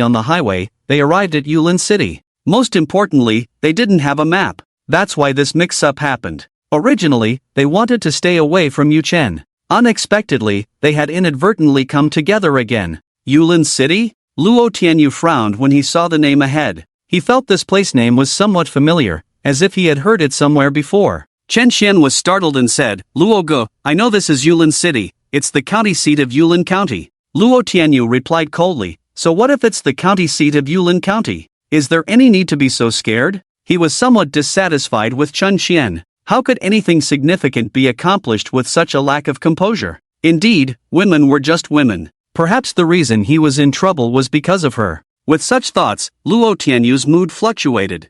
on the highway, they arrived at Yulin City. Most importantly, they didn't have a map. That's why this mix-up happened. Originally, they wanted to stay away from Yuchen. Unexpectedly, they had inadvertently come together again. Yulin City? Luo Tianyu frowned when he saw the name ahead. He felt this place name was somewhat familiar, as if he had heard it somewhere before. Chen Xian was startled and said, Luo Ge, I know this is Yulin City, it's the county seat of Yulin County. Luo Tianyu replied coldly, so what if it's the county seat of Yulin County? Is there any need to be so scared? He was somewhat dissatisfied with Chen Xian. How could anything significant be accomplished with such a lack of composure? Indeed, women were just women. Perhaps the reason he was in trouble was because of her. With such thoughts, Luo Tianyu's mood fluctuated.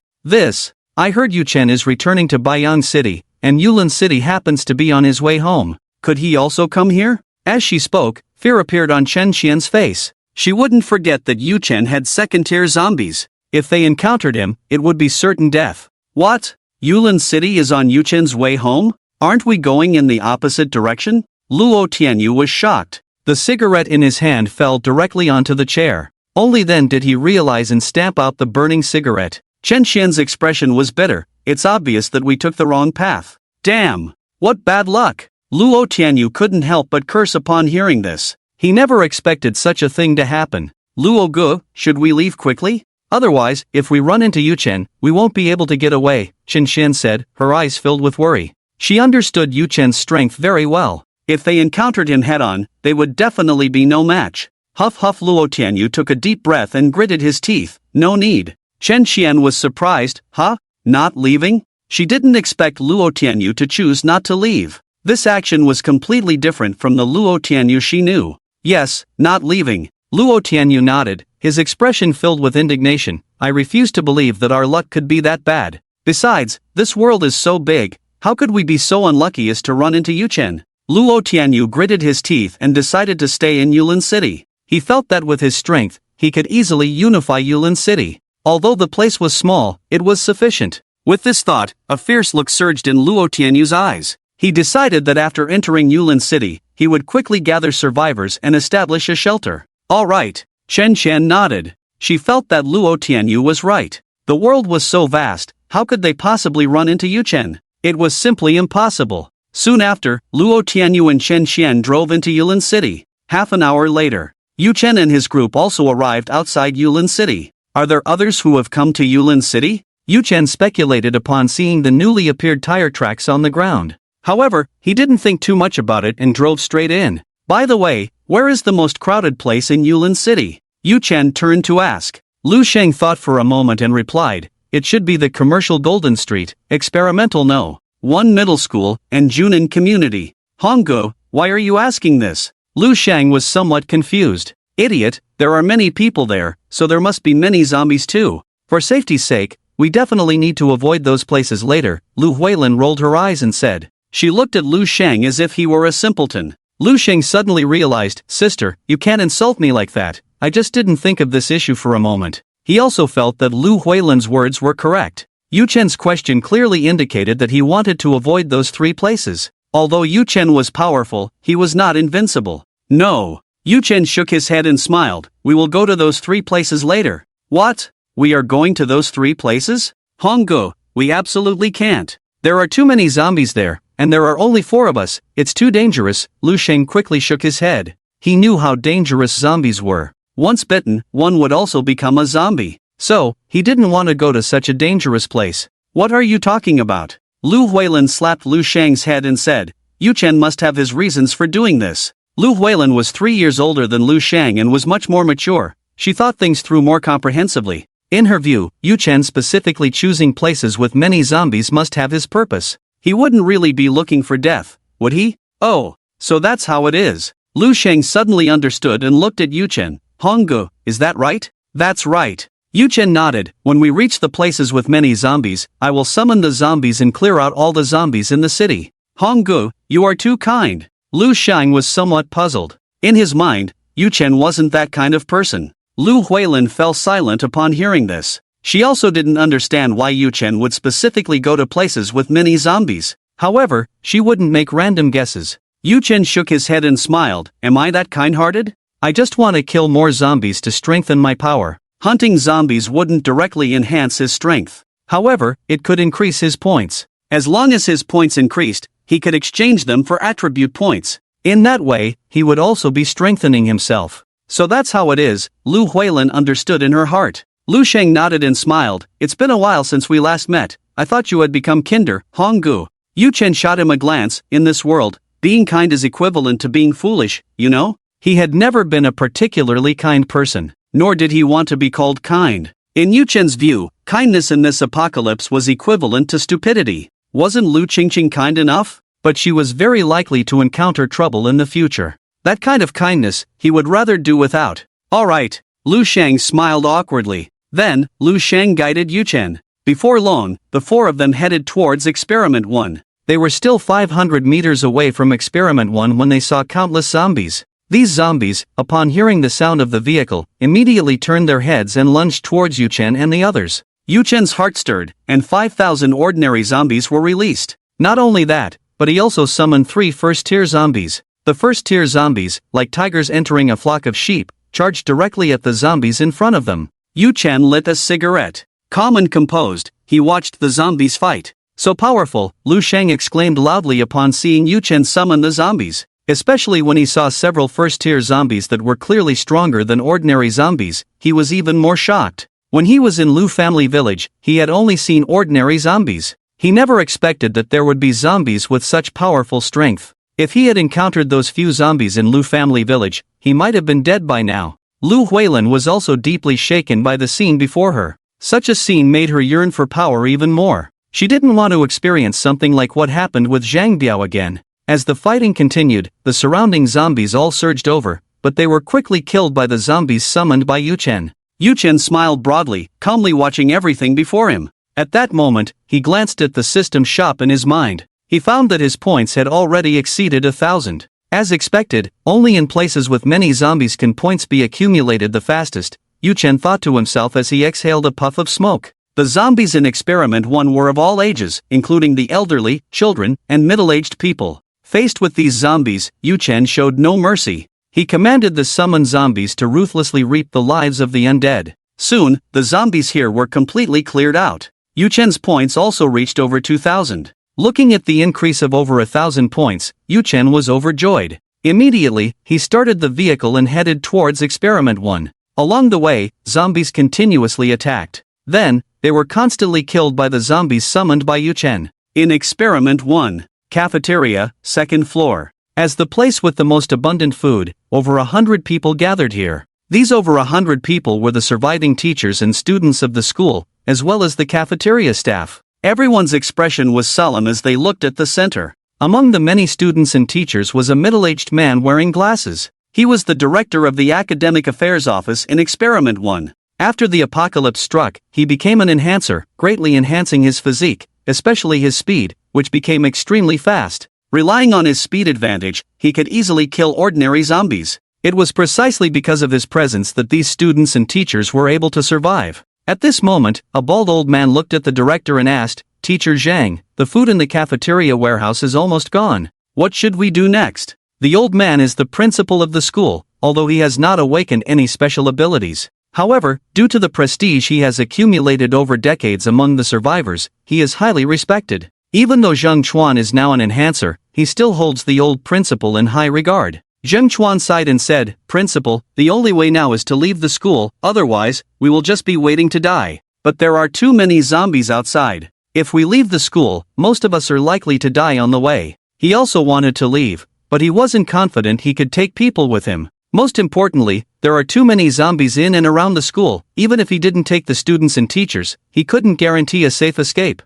I heard Yuchen is returning to Baiyang City, and Yulin City happens to be on his way home. Could he also come here? As she spoke, fear appeared on Chen Xian's face. She wouldn't forget that Yuchen had second-tier zombies. If they encountered him, it would be certain death. What? Yulin City is on Yuchen's way home? Aren't we going in the opposite direction? Luo Tianyu was shocked. The cigarette in his hand fell directly onto the chair. Only then did he realize and stamp out the burning cigarette. Chen Xian's expression was bitter. It's obvious that we took the wrong path. Damn! What bad luck! Luo Tianyu couldn't help but curse upon hearing this. He never expected such a thing to happen. Luo Ge, should we leave quickly? Otherwise, if we run into Yuchen, we won't be able to get away, Chen Xian said, her eyes filled with worry. She understood Yuchen's strength very well. If they encountered him head-on, they would definitely be no match. Huff huff. Luo Tianyu took a deep breath and gritted his teeth. No need. Chen Xian was surprised. Huh? Not leaving? She didn't expect Luo Tianyu to choose not to leave. This action was completely different from the Luo Tianyu she knew. Yes, not leaving. Luo Tianyu nodded, his expression filled with indignation. I refuse to believe that our luck could be that bad. Besides, this world is so big, how could we be so unlucky as to run into Yuchen? Luo Tianyu gritted his teeth and decided to stay in Yulin City. He felt that with his strength, he could easily unify Yulin City. Although the place was small, it was sufficient. With this thought, a fierce look surged in Luo Tianyu's eyes. He decided that after entering Yulin City, he would quickly gather survivors and establish a shelter. All right. Chen Xian nodded. She felt that Luo Tianyu was right. The world was so vast, how could they possibly run into Yuchen? It was simply impossible. Soon after, Luo Tianyu and Chen Xian drove into Yulin City. Half an hour later, Yuchen and his group also arrived outside Yulin City. Are there others who have come to Yulin City? Yuchen speculated upon seeing the newly appeared tire tracks on the ground. However, he didn't think too much about it and drove straight in. By the way, where is the most crowded place in Yulin City? Yuchen turned to ask. Lu Sheng thought for a moment and replied, it should be the commercial Golden Street, experimental no. 1 middle school, and Junin community. Honggo, why are you asking this? Lu Sheng was somewhat confused. Idiot, there are many people there, so there must be many zombies too. For safety's sake, we definitely need to avoid those places later. Lu Huilin rolled her eyes and said. She looked at Lu Sheng as if he were a simpleton. Lu Sheng suddenly realized, sister, you can't insult me like that. I just didn't think of this issue for a moment. He also felt that Lu Huilin's words were correct. Yuchen's question clearly indicated that he wanted to avoid those 3 places. Although Yuchen was powerful, he was not invincible. No. Yuchen shook his head and smiled. We will go to those 3 places later. What? We are going to those 3 places? Honggo, we absolutely can't. There are too many zombies there, and there are only 4 of us. It's too dangerous. Lu Sheng quickly shook his head. He knew how dangerous zombies were. Once bitten, one would also become a zombie. So, he didn't want to go to such a dangerous place. What are you talking about? Lu Huilin slapped Lu Sheng's head and said, Yuchen must have his reasons for doing this. Lu Huilin was 3 years older than Lu Sheng and was much more mature. She thought things through more comprehensively. In her view, Yuchen specifically choosing places with many zombies must have his purpose. He wouldn't really be looking for death, would he? Oh, so that's how it is. Lu Sheng suddenly understood and looked at Yuchen. Honggu, is that right? That's right. Yuchen nodded. When we reach the places with many zombies, I will summon the zombies and clear out all the zombies in the city. Honggu, you are too kind. Lu Shang was somewhat puzzled. In his mind, Yu Chen wasn't that kind of person. Lu Huilin fell silent upon hearing this. She also didn't understand why Yu Chen would specifically go to places with many zombies. However, she wouldn't make random guesses. Yu Chen shook his head and smiled. Am I that kind-hearted? I just want to kill more zombies to strengthen my power. Hunting zombies wouldn't directly enhance his strength. However, it could increase his points. As long as his points increased, he could exchange them for attribute points. In that way, he would also be strengthening himself. So that's how it is, Lu Huilin understood in her heart. Lu Sheng nodded and smiled. It's been a while since we last met. I thought you had become kinder, Honggu. Yu Chen shot him a glance. In this world, being kind is equivalent to being foolish, you know? He had never been a particularly kind person, nor did he want to be called kind. In Yu Chen's view, kindness in this apocalypse was equivalent to stupidity. Wasn't Lu Qingqing kind enough? But she was very likely to encounter trouble in the future. That kind of kindness, he would rather do without. Alright. Lu Shang smiled awkwardly. Then, Lu Shang guided Yu Chen. Before long, the four of them headed towards Experiment 1. They were still 500 meters away from Experiment 1 when they saw countless zombies. These zombies, upon hearing the sound of the vehicle, immediately turned their heads and lunged towards Yu Chen and the others. Yu Chen's heart stirred, and 5,000 ordinary zombies were released. Not only that, but he also summoned 3 first-tier zombies. The first-tier zombies, like tigers entering a flock of sheep, charged directly at the zombies in front of them. Yu Chen lit a cigarette. Calm and composed, he watched the zombies fight. So powerful, Lu Sheng exclaimed loudly upon seeing Yu Chen summon the zombies. Especially when he saw several first-tier zombies that were clearly stronger than ordinary zombies, he was even more shocked. When he was in Lu Family Village, he had only seen ordinary zombies. He never expected that there would be zombies with such powerful strength. If he had encountered those few zombies in Lu Family Village, he might have been dead by now. Lu Huilin was also deeply shaken by the scene before her. Such a scene made her yearn for power even more. She didn't want to experience something like what happened with Zhang Biao again. As the fighting continued, the surrounding zombies all surged over, but they were quickly killed by the zombies summoned by Yu Chen. Yu Chen smiled broadly, calmly watching everything before him. At that moment, he glanced at the system shop in his mind. He found that his points had already exceeded 1,000. As expected, only in places with many zombies can points be accumulated the fastest, Yu Chen thought to himself as he exhaled a puff of smoke. The zombies in Experiment 1 were of all ages, including the elderly, children, and middle-aged people. Faced with these zombies, Yu Chen showed no mercy. He commanded the summoned zombies to ruthlessly reap the lives of the undead. Soon, the zombies here were completely cleared out. Yu Chen's points also reached over 2,000. Looking at the increase of over 1,000 points, Yu Chen was overjoyed. Immediately, he started the vehicle and headed towards Experiment 1. Along the way, zombies continuously attacked. Then, they were constantly killed by the zombies summoned by Yu Chen. In Experiment 1, Cafeteria, 2nd floor. As the place with the most abundant food, over 100 people gathered here. These over 100 people were the surviving teachers and students of the school, as well as the cafeteria staff. Everyone's expression was solemn as they looked at the center. Among the many students and teachers was a middle-aged man wearing glasses. He was the director of the Academic Affairs Office in Experiment 1. After the apocalypse struck, he became an enhancer, greatly enhancing his physique, especially his speed, which became extremely fast. Relying on his speed advantage, he could easily kill ordinary zombies. It was precisely because of his presence that these students and teachers were able to survive. At this moment, a bald old man looked at the director and asked, "Teacher Zhang, the food in the cafeteria warehouse is almost gone. What should we do next?" The old man is the principal of the school, although he has not awakened any special abilities. However, due to the prestige he has accumulated over decades among the survivors, he is highly respected. Even though Zheng Chuan is now an enhancer, he still holds the old principal in high regard. Zheng Chuan sighed and said, "Principal, the only way now is to leave the school, otherwise, we will just be waiting to die. But there are too many zombies outside. If we leave the school, most of us are likely to die on the way." He also wanted to leave, but he wasn't confident he could take people with him. Most importantly, there are too many zombies in and around the school. Even if he didn't take the students and teachers, he couldn't guarantee a safe escape.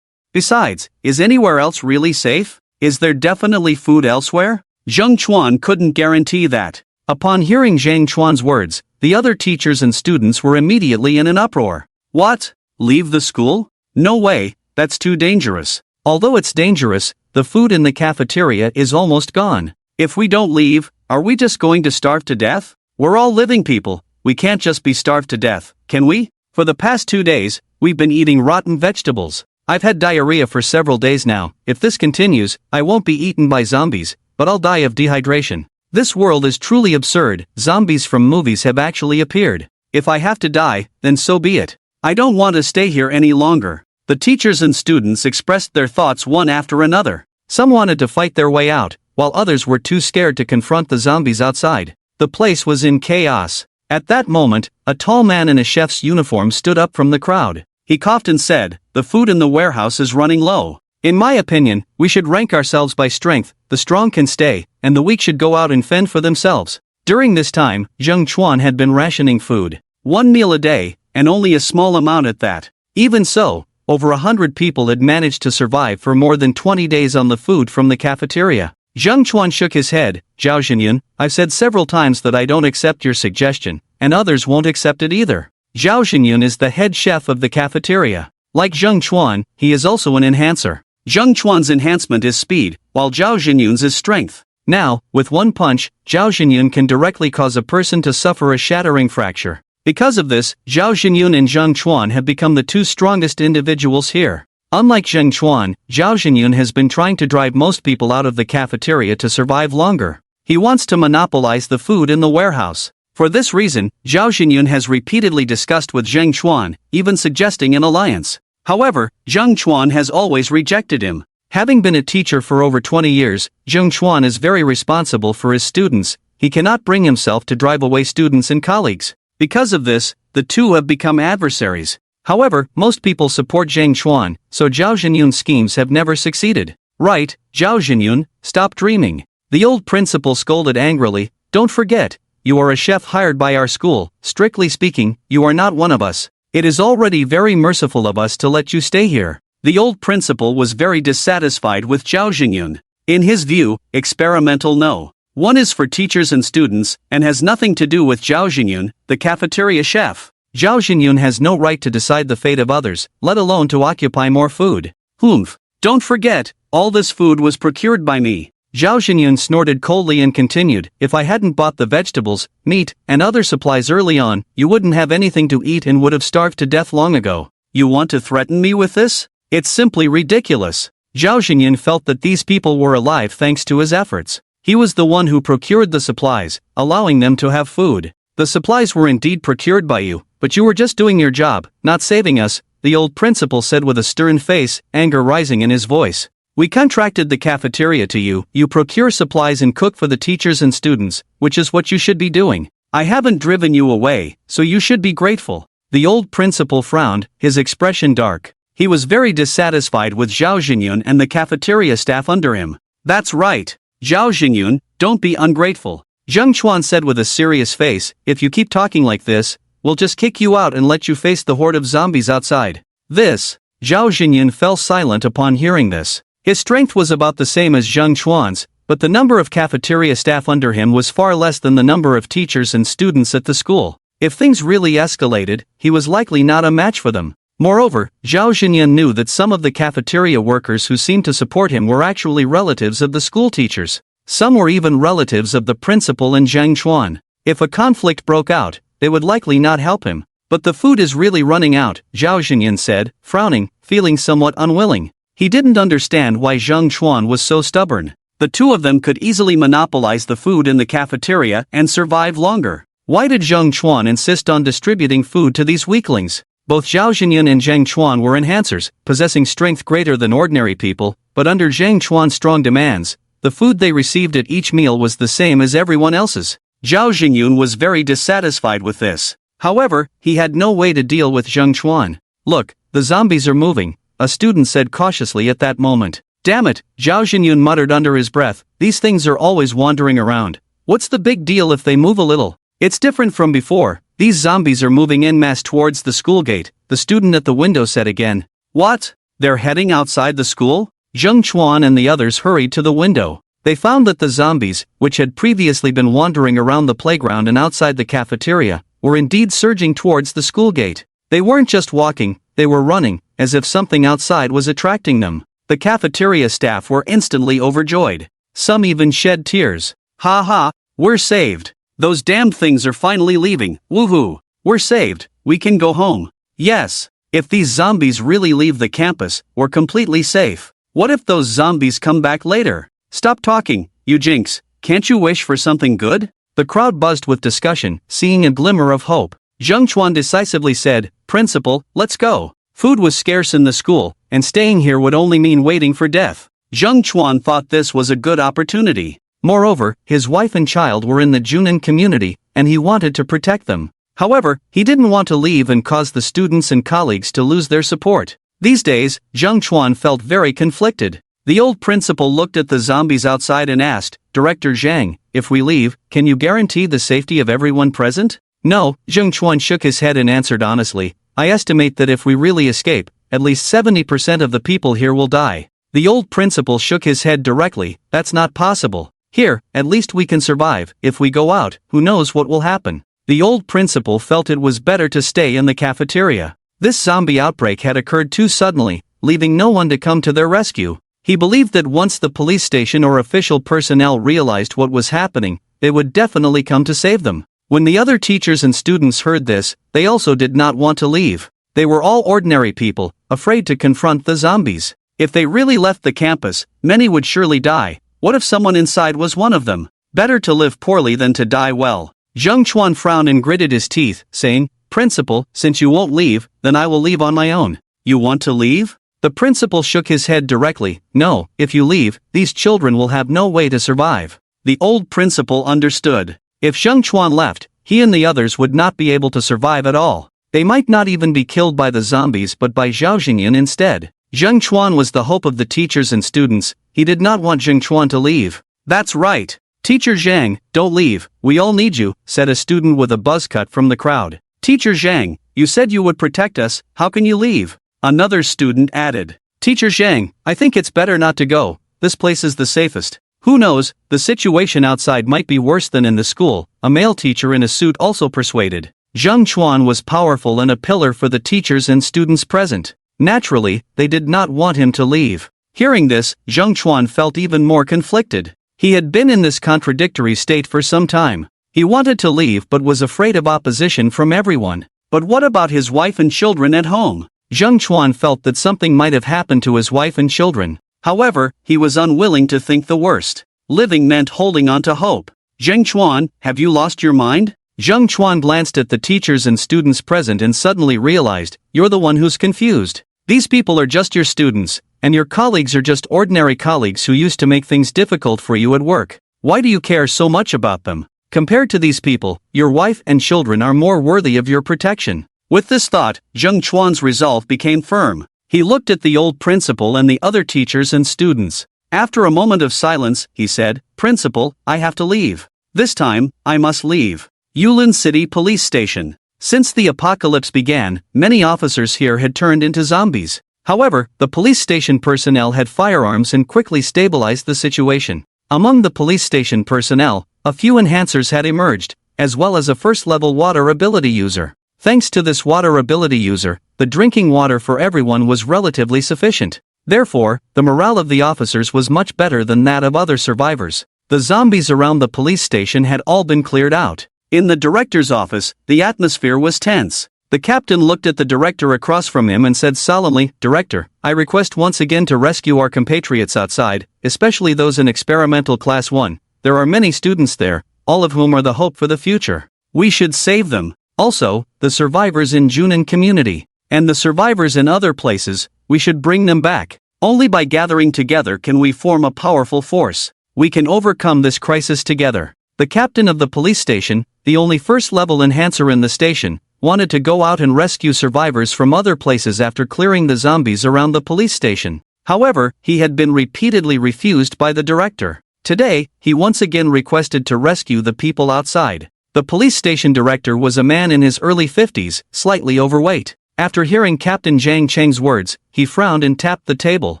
Besides, is anywhere else really safe? Is there definitely food elsewhere? Zheng Chuan couldn't guarantee that. Upon hearing Zhang Chuan's words, the other teachers and students were immediately in an uproar. What? Leave the school? No way, that's too dangerous. Although it's dangerous, the food in the cafeteria is almost gone. If we don't leave, are we just going to starve to death? We're all living people, we can't just be starved to death, can we? For the past 2 days, we've been eating rotten vegetables. I've had diarrhea for several days now. If this continues, I won't be eaten by zombies, but I'll die of dehydration. This world is truly absurd. Zombies from movies have actually appeared. If I have to die, then so be it. I don't want to stay here any longer. The teachers and students expressed their thoughts one after another. Some wanted to fight their way out, while others were too scared to confront the zombies outside. The place was in chaos. At that moment, a tall man in a chef's uniform stood up from the crowd. He coughed and said, "The food in the warehouse is running low. In my opinion, we should rank ourselves by strength. The strong can stay, and the weak should go out and fend for themselves." During this time, Zheng Chuan had been rationing food. 1 meal a day, and only a small amount at that. Even so, over 100 people had managed to survive for more than 20 days on the food from the cafeteria. Zheng Chuan shook his head. "Zhao Xinyun, I've said several times that I don't accept your suggestion, and others won't accept it either." Zhao Xinyun is the head chef of the cafeteria. Like Zheng Chuan, he is also an enhancer. Zheng Chuan's enhancement is speed, while Zhao Xinyun's is strength. Now, with one punch, Zhao Xinyun can directly cause a person to suffer a shattering fracture. Because of this, Zhao Xinyun and Zheng Chuan have become the two strongest individuals here. Unlike Zheng Chuan, Zhao Xinyun has been trying to drive most people out of the cafeteria to survive longer. He wants to monopolize the food in the warehouse. For this reason, Zhao Xinyun has repeatedly discussed with Zheng Chuan, even suggesting an alliance. However, Zheng Chuan has always rejected him. Having been a teacher for over 20 years, Zheng Chuan is very responsible for his students. He cannot bring himself to drive away students and colleagues. Because of this, the two have become adversaries. However, most people support Zheng Chuan, so Zhao Xinyun's schemes have never succeeded. "Right, Zhao Xinyun, stop dreaming." The old principal scolded angrily. "Don't forget, you are a chef hired by our school. Strictly speaking, you are not one of us. It is already very merciful of us to let you stay here." The old principal was very dissatisfied with Zhao Xinyun. In his view, experimental no. One is for teachers and students, and has nothing to do with Zhao Xinyun, the cafeteria chef. Zhao Xinyun has no right to decide the fate of others, let alone to occupy more food. "Humph. Don't forget, all this food was procured by me." Zhao Xinyun snorted coldly and continued, "If I hadn't bought the vegetables, meat, and other supplies early on, you wouldn't have anything to eat and would have starved to death long ago. You want to threaten me with this? It's simply ridiculous." Zhao Xinyun felt that these people were alive thanks to his efforts. He was the one who procured the supplies, allowing them to have food. "The supplies were indeed procured by you, but you were just doing your job, not saving us," the old principal said with a stern face, anger rising in his voice. "We contracted the cafeteria to you, you procure supplies and cook for the teachers and students, which is what you should be doing. I haven't driven you away, so you should be grateful." The old principal frowned, his expression dark. He was very dissatisfied with Zhao Xinyun and the cafeteria staff under him. "That's right. Zhao Xinyun, don't be ungrateful," Zheng Chuan said with a serious face. "If you keep talking like this, we'll just kick you out and let you face the horde of zombies outside." Zhao Xinyun fell silent upon hearing this. His strength was about the same as Zheng Chuan's, but the number of cafeteria staff under him was far less than the number of teachers and students at the school. If things really escalated, he was likely not a match for them. Moreover, Zhao Xinyun knew that some of the cafeteria workers who seemed to support him were actually relatives of the school teachers. Some were even relatives of the principal and Zheng Chuan. If a conflict broke out, they would likely not help him. "But the food is really running out," Zhao Xinyun said, frowning, feeling somewhat unwilling. He didn't understand why Zheng Chuan was so stubborn. The two of them could easily monopolize the food in the cafeteria and survive longer. Why did Zheng Chuan insist on distributing food to these weaklings? Both Zhao Xinyun and Zheng Chuan were enhancers, possessing strength greater than ordinary people, but under Zheng Chuan's strong demands, the food they received at each meal was the same as everyone else's. Zhao Xinyun was very dissatisfied with this. However, he had no way to deal with Zheng Chuan. "Look, the zombies are moving," a student said cautiously at that moment. "Damn it," Zhao Xinyun muttered under his breath, "these things are always wandering around. What's the big deal if they move a little? It's different from before. These zombies are moving en masse towards the school gate," the student at the window said again. "What? They're heading outside the school?" Zheng Chuan and the others hurried to the window. They found that the zombies, which had previously been wandering around the playground and outside the cafeteria, were indeed surging towards the school gate. They weren't just walking, they were running, as if something outside was attracting them. The cafeteria staff were instantly overjoyed. Some even shed tears. Ha ha, we're saved. Those damned things are finally leaving, woohoo. We're saved, we can go home. Yes, if these zombies really leave the campus, we're completely safe. What if those zombies come back later? Stop talking, you jinx, can't you wish for something good? The crowd buzzed with discussion, seeing a glimmer of hope. Zheng Chuan decisively said, Principal, let's go. Food was scarce in the school, and staying here would only mean waiting for death. Zheng Chuan thought this was a good opportunity. Moreover, his wife and child were in the Junan community, and he wanted to protect them. However, he didn't want to leave and cause the students and colleagues to lose their support. These days, Zheng Chuan felt very conflicted. The old principal looked at the zombies outside and asked, Director Zhang, if we leave, can you guarantee the safety of everyone present? No, Zheng Chuan shook his head and answered honestly, I estimate that if we really escape, at least 70% of the people here will die. The old principal shook his head directly, that's not possible. Here, at least we can survive. If we go out, who knows what will happen. The old principal felt it was better to stay in the cafeteria. This zombie outbreak had occurred too suddenly, leaving no one to come to their rescue. He believed that once the police station or official personnel realized what was happening, they would definitely come to save them. When the other teachers and students heard this, they also did not want to leave. They were all ordinary people, afraid to confront the zombies. If they really left the campus, many would surely die. What if someone inside was one of them? Better to live poorly than to die well. Zheng Chuan frowned and gritted his teeth, saying, Principal, since you won't leave, then I will leave on my own. You want to leave? The principal shook his head directly. No, if you leave, these children will have no way to survive. The old principal understood. If Zheng Chuan left, he and the others would not be able to survive at all. They might not even be killed by the zombies but by Zhao Xingyan instead. Zheng Chuan was the hope of the teachers and students. He did not want Zheng Chuan to leave. That's right. Teacher Zhang, don't leave, we all need you, said a student with a buzz cut from the crowd. Teacher Zhang, you said you would protect us, how can you leave? Another student added. Teacher Zhang, I think it's better not to go, this place is the safest. Who knows, the situation outside might be worse than in the school, a male teacher in a suit also persuaded. Zheng Chuan was powerful and a pillar for the teachers and students present. Naturally, they did not want him to leave. Hearing this, Zheng Chuan felt even more conflicted. He had been in this contradictory state for some time. He wanted to leave but was afraid of opposition from everyone. But what about his wife and children at home? Zheng Chuan felt that something might have happened to his wife and children. However, he was unwilling to think the worst. Living meant holding on to hope. Zheng Chuan, have you lost your mind? Zheng Chuan glanced at the teachers and students present and suddenly realized, you're the one who's confused. These people are just your students, and your colleagues are just ordinary colleagues who used to make things difficult for you at work. Why do you care so much about them? Compared to these people, your wife and children are more worthy of your protection. With this thought, Zheng Chuan's resolve became firm. He looked at the old principal and the other teachers and students. After a moment of silence, he said, Principal, I have to leave. This time, I must leave. Yulin City Police Station. Since the apocalypse began, many officers here had turned into zombies. However, the police station personnel had firearms and quickly stabilized the situation. Among the police station personnel, a few enhancers had emerged, as well as a first-level water ability user. Thanks to this water ability user, the drinking water for everyone was relatively sufficient. Therefore, the morale of the officers was much better than that of other survivors. The zombies around the police station had all been cleared out. In the director's office, the atmosphere was tense. The captain looked at the director across from him and said solemnly, Director, I request once again to rescue our compatriots outside, especially those in experimental class 1. There are many students there, all of whom are the hope for the future. We should save them. Also, the survivors in Junan community, and the survivors in other places, we should bring them back. Only by gathering together can we form a powerful force. We can overcome this crisis together. The captain of the police station, the only first-level enhancer in the station, wanted to go out and rescue survivors from other places after clearing the zombies around the police station. However, he had been repeatedly refused by the director. Today, he once again requested to rescue the people outside. The police station director was a man in his early 50s, slightly overweight. After hearing Captain Zhang Cheng's words, he frowned and tapped the table.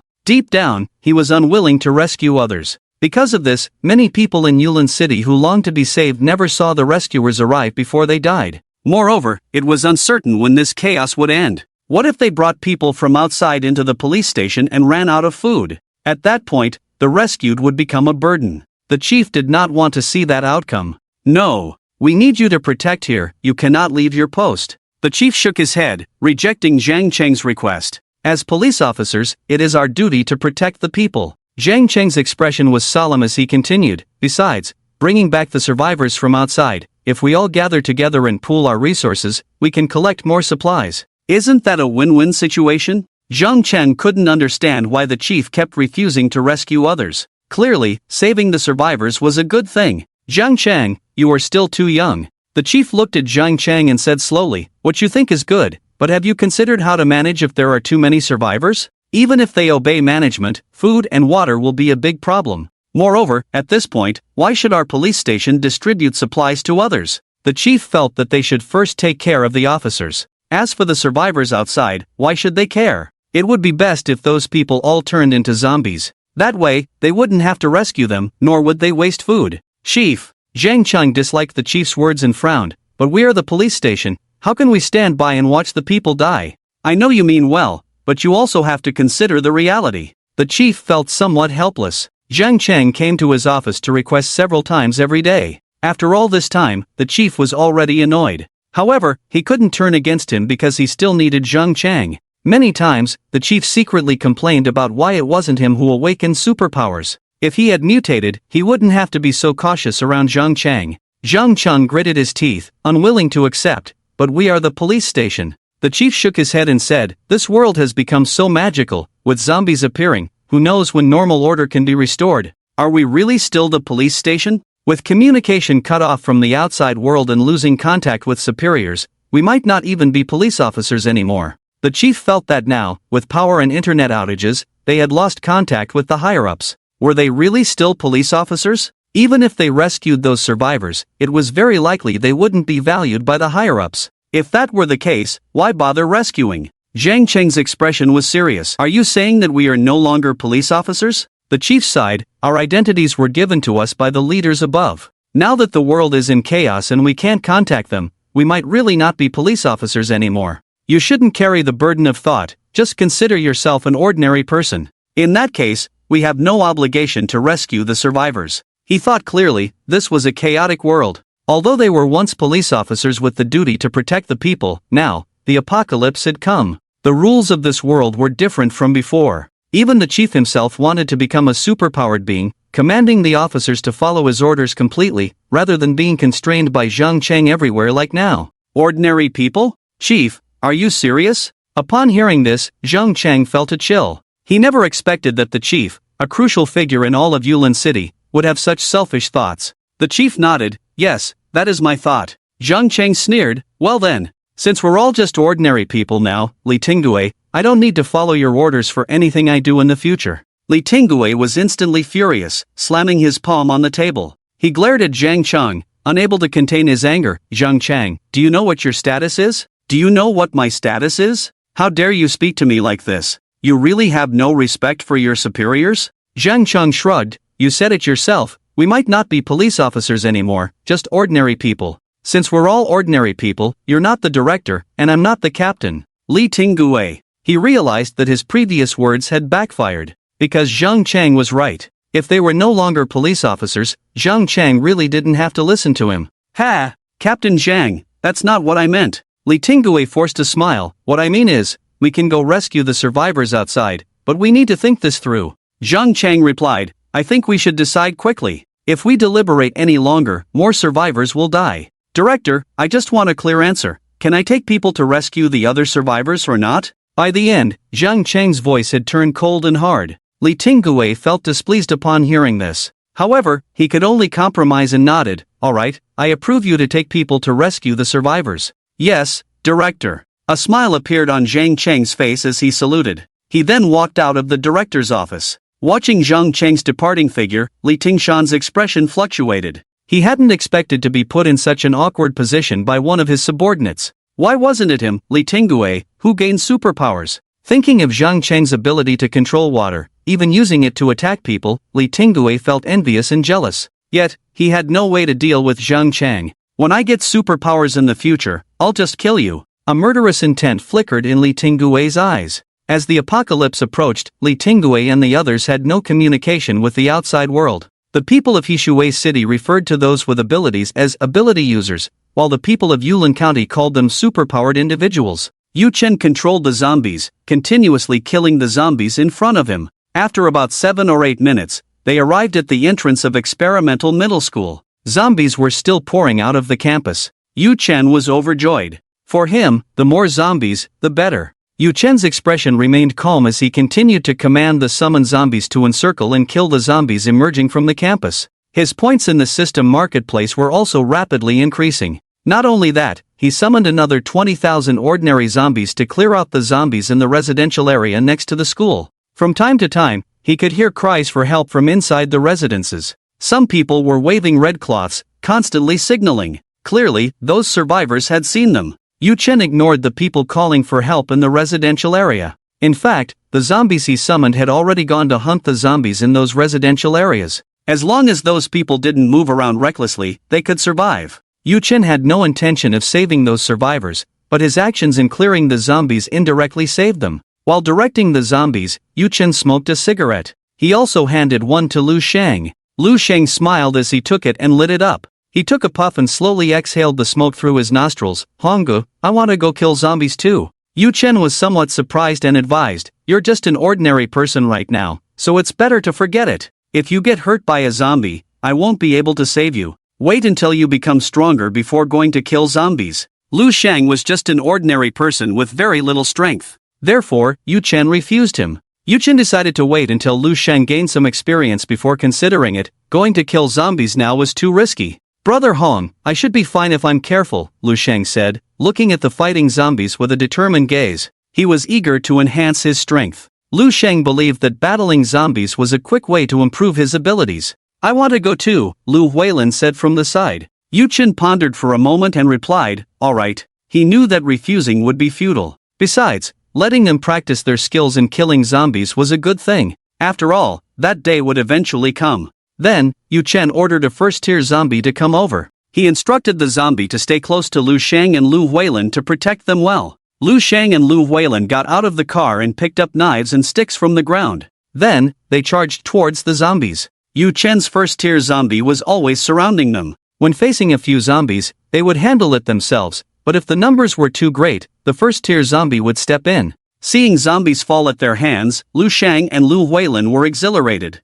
Deep down, he was unwilling to rescue others. Because of this, many people in Yulin City who longed to be saved never saw the rescuers arrive before they died. Moreover, it was uncertain when this chaos would end. What if they brought people from outside into the police station and ran out of food? At that point, the rescued would become a burden. The chief did not want to see that outcome. No, we need you to protect here, you cannot leave your post. The chief shook his head, rejecting Zhang Cheng's request. As police officers, it is our duty to protect the people. Zhang Cheng's expression was solemn as he continued. Besides, bringing back the survivors from outside, if we all gather together and pool our resources, we can collect more supplies. Isn't that a win-win situation? Zhang Cheng couldn't understand why the chief kept refusing to rescue others. Clearly, saving the survivors was a good thing. Zhang Cheng, you are still too young. The chief looked at Zhang Cheng and said slowly, what you think is good, but have you considered how to manage if there are too many survivors? Even if they obey management, food and water will be a big problem. Moreover, at this point, why should our police station distribute supplies to others? The chief felt that they should first take care of the officers. As for the survivors outside, why should they care? It would be best if those people all turned into zombies. That way, they wouldn't have to rescue them, nor would they waste food. Chief, Zhang Cheng disliked the chief's words and frowned, but we are the police station, how can we stand by and watch the people die? I know you mean well, but you also have to consider the reality. The chief felt somewhat helpless. Zhang Cheng came to his office to request several times every day. After all this time, the chief was already annoyed. However, he couldn't turn against him because he still needed Zhang Cheng. Many times, the chief secretly complained about why it wasn't him who awakened superpowers. If he had mutated, he wouldn't have to be so cautious around Zhang Cheng. Zhang Cheng gritted his teeth, unwilling to accept, but we are the police station. The chief shook his head and said, this world has become so magical, with zombies appearing, who knows when normal order can be restored? Are we really still the police station? With communication cut off from the outside world and losing contact with superiors, we might not even be police officers anymore. The chief felt that now, with power and internet outages, they had lost contact with the higher-ups. Were they really still police officers? Even if they rescued those survivors, it was very likely they wouldn't be valued by the higher-ups. If that were the case, why bother rescuing? Zhang Cheng's expression was serious. Are you saying that we are no longer police officers? The chief sighed, our identities were given to us by the leaders above. Now that the world is in chaos and we can't contact them, we might really not be police officers anymore. You shouldn't carry the burden of thought, just consider yourself an ordinary person. In that case, we have no obligation to rescue the survivors. He thought clearly, this was a chaotic world. Although they were once police officers with the duty to protect the people, now, the apocalypse had come. The rules of this world were different from before. Even the chief himself wanted to become a superpowered being, commanding the officers to follow his orders completely, rather than being constrained by Zhang Cheng everywhere like now. Ordinary people? Chief, are you serious? Upon hearing this, Zhang Cheng felt a chill. He never expected that the chief, a crucial figure in all of Yulin City, would have such selfish thoughts. The chief nodded, yes, that is my thought. Zhang Cheng sneered, well then, since we're all just ordinary people now, Li Tingue, I don't need to follow your orders for anything I do in the future. Li Tingue was instantly furious, slamming his palm on the table. He glared at Zhang Cheng, unable to contain his anger. Zhang Cheng, do you know what your status is? Do you know what my status is? How dare you speak to me like this? You really have no respect for your superiors? Zhang Cheng shrugged, you said it yourself, we might not be police officers anymore, just ordinary people. Since we're all ordinary people, you're not the director, and I'm not the captain. Li Tingue. He realized that his previous words had backfired. Because Zhang Cheng was right. If they were no longer police officers, Zhang Cheng really didn't have to listen to him. Ha! Captain Zhang, that's not what I meant. Li Tingue forced a smile, what I mean is, we can go rescue the survivors outside, but we need to think this through. Zhang Cheng replied, I think we should decide quickly. If we deliberate any longer, more survivors will die. Director, I just want a clear answer. Can I take people to rescue the other survivors or not? By the end, Zhang Cheng's voice had turned cold and hard. Li Tingue felt displeased upon hearing this. However, he could only compromise and nodded, alright, I approve you to take people to rescue the survivors. Yes, Director. A smile appeared on Zhang Cheng's face as he saluted. He then walked out of the director's office. Watching Zhang Cheng's departing figure, Li Tingshan's expression fluctuated. He hadn't expected to be put in such an awkward position by one of his subordinates. Why wasn't it him, Li Tingue, who gained superpowers? Thinking of Zhang Cheng's ability to control water, even using it to attack people, Li Tingue felt envious and jealous. Yet, he had no way to deal with Zhang Cheng. When I get superpowers in the future, I'll just kill you. A murderous intent flickered in Li Tingui's eyes. As the apocalypse approached, Li Tingui and the others had no communication with the outside world. The people of Hishui City referred to those with abilities as ability users, while the people of Yulin County called them superpowered individuals. Yu Chen controlled the zombies, continuously killing the zombies in front of him. After about 7 or 8 minutes, they arrived at the entrance of experimental middle school. Zombies were still pouring out of the campus. Yu Chen was overjoyed. For him, the more zombies, the better. Yu Chen's expression remained calm as he continued to command the summoned zombies to encircle and kill the zombies emerging from the campus. His points in the system marketplace were also rapidly increasing. Not only that, he summoned another 20,000 ordinary zombies to clear out the zombies in the residential area next to the school. From time to time, he could hear cries for help from inside the residences. Some people were waving red cloths, constantly signaling. Clearly, those survivors had seen them. Yu Chen ignored the people calling for help in the residential area. In fact, the zombies he summoned had already gone to hunt the zombies in those residential areas. As long as those people didn't move around recklessly, they could survive. Yu Chen had no intention of saving those survivors, but his actions in clearing the zombies indirectly saved them. While directing the zombies, Yu Chen smoked a cigarette. He also handed one to Lu Shang. Lu Shang smiled as he took it and lit it up. He took a puff and slowly exhaled the smoke through his nostrils. Honggu, I want to go kill zombies too. Yu Chen was somewhat surprised and advised, you're just an ordinary person right now, so it's better to forget it. If you get hurt by a zombie, I won't be able to save you. Wait until you become stronger before going to kill zombies. Lu Shang was just an ordinary person with very little strength. Therefore, Yu Chen refused him. Yu Chen decided to wait until Lu Shang gained some experience before considering it. Going to kill zombies now was too risky. Brother Hong, I should be fine if I'm careful, Lu Shang said, looking at the fighting zombies with a determined gaze. He was eager to enhance his strength. Lu Shang believed that battling zombies was a quick way to improve his abilities. I want to go too, Lu Huilin said from the side. Yu Chen pondered for a moment and replied, alright. He knew that refusing would be futile. Besides, letting them practice their skills in killing zombies was a good thing. After all, that day would eventually come. Then, Yu Chen ordered a first-tier zombie to come over. He instructed the zombie to stay close to Lu Shang and Lu Huilin to protect them well. Lu Shang and Lu Huilin got out of the car and picked up knives and sticks from the ground. Then, they charged towards the zombies. Yu Chen's first-tier zombie was always surrounding them. When facing a few zombies, they would handle it themselves, but if the numbers were too great, the first-tier zombie would step in. Seeing zombies fall at their hands, Lu Shang and Lu Huilin were exhilarated.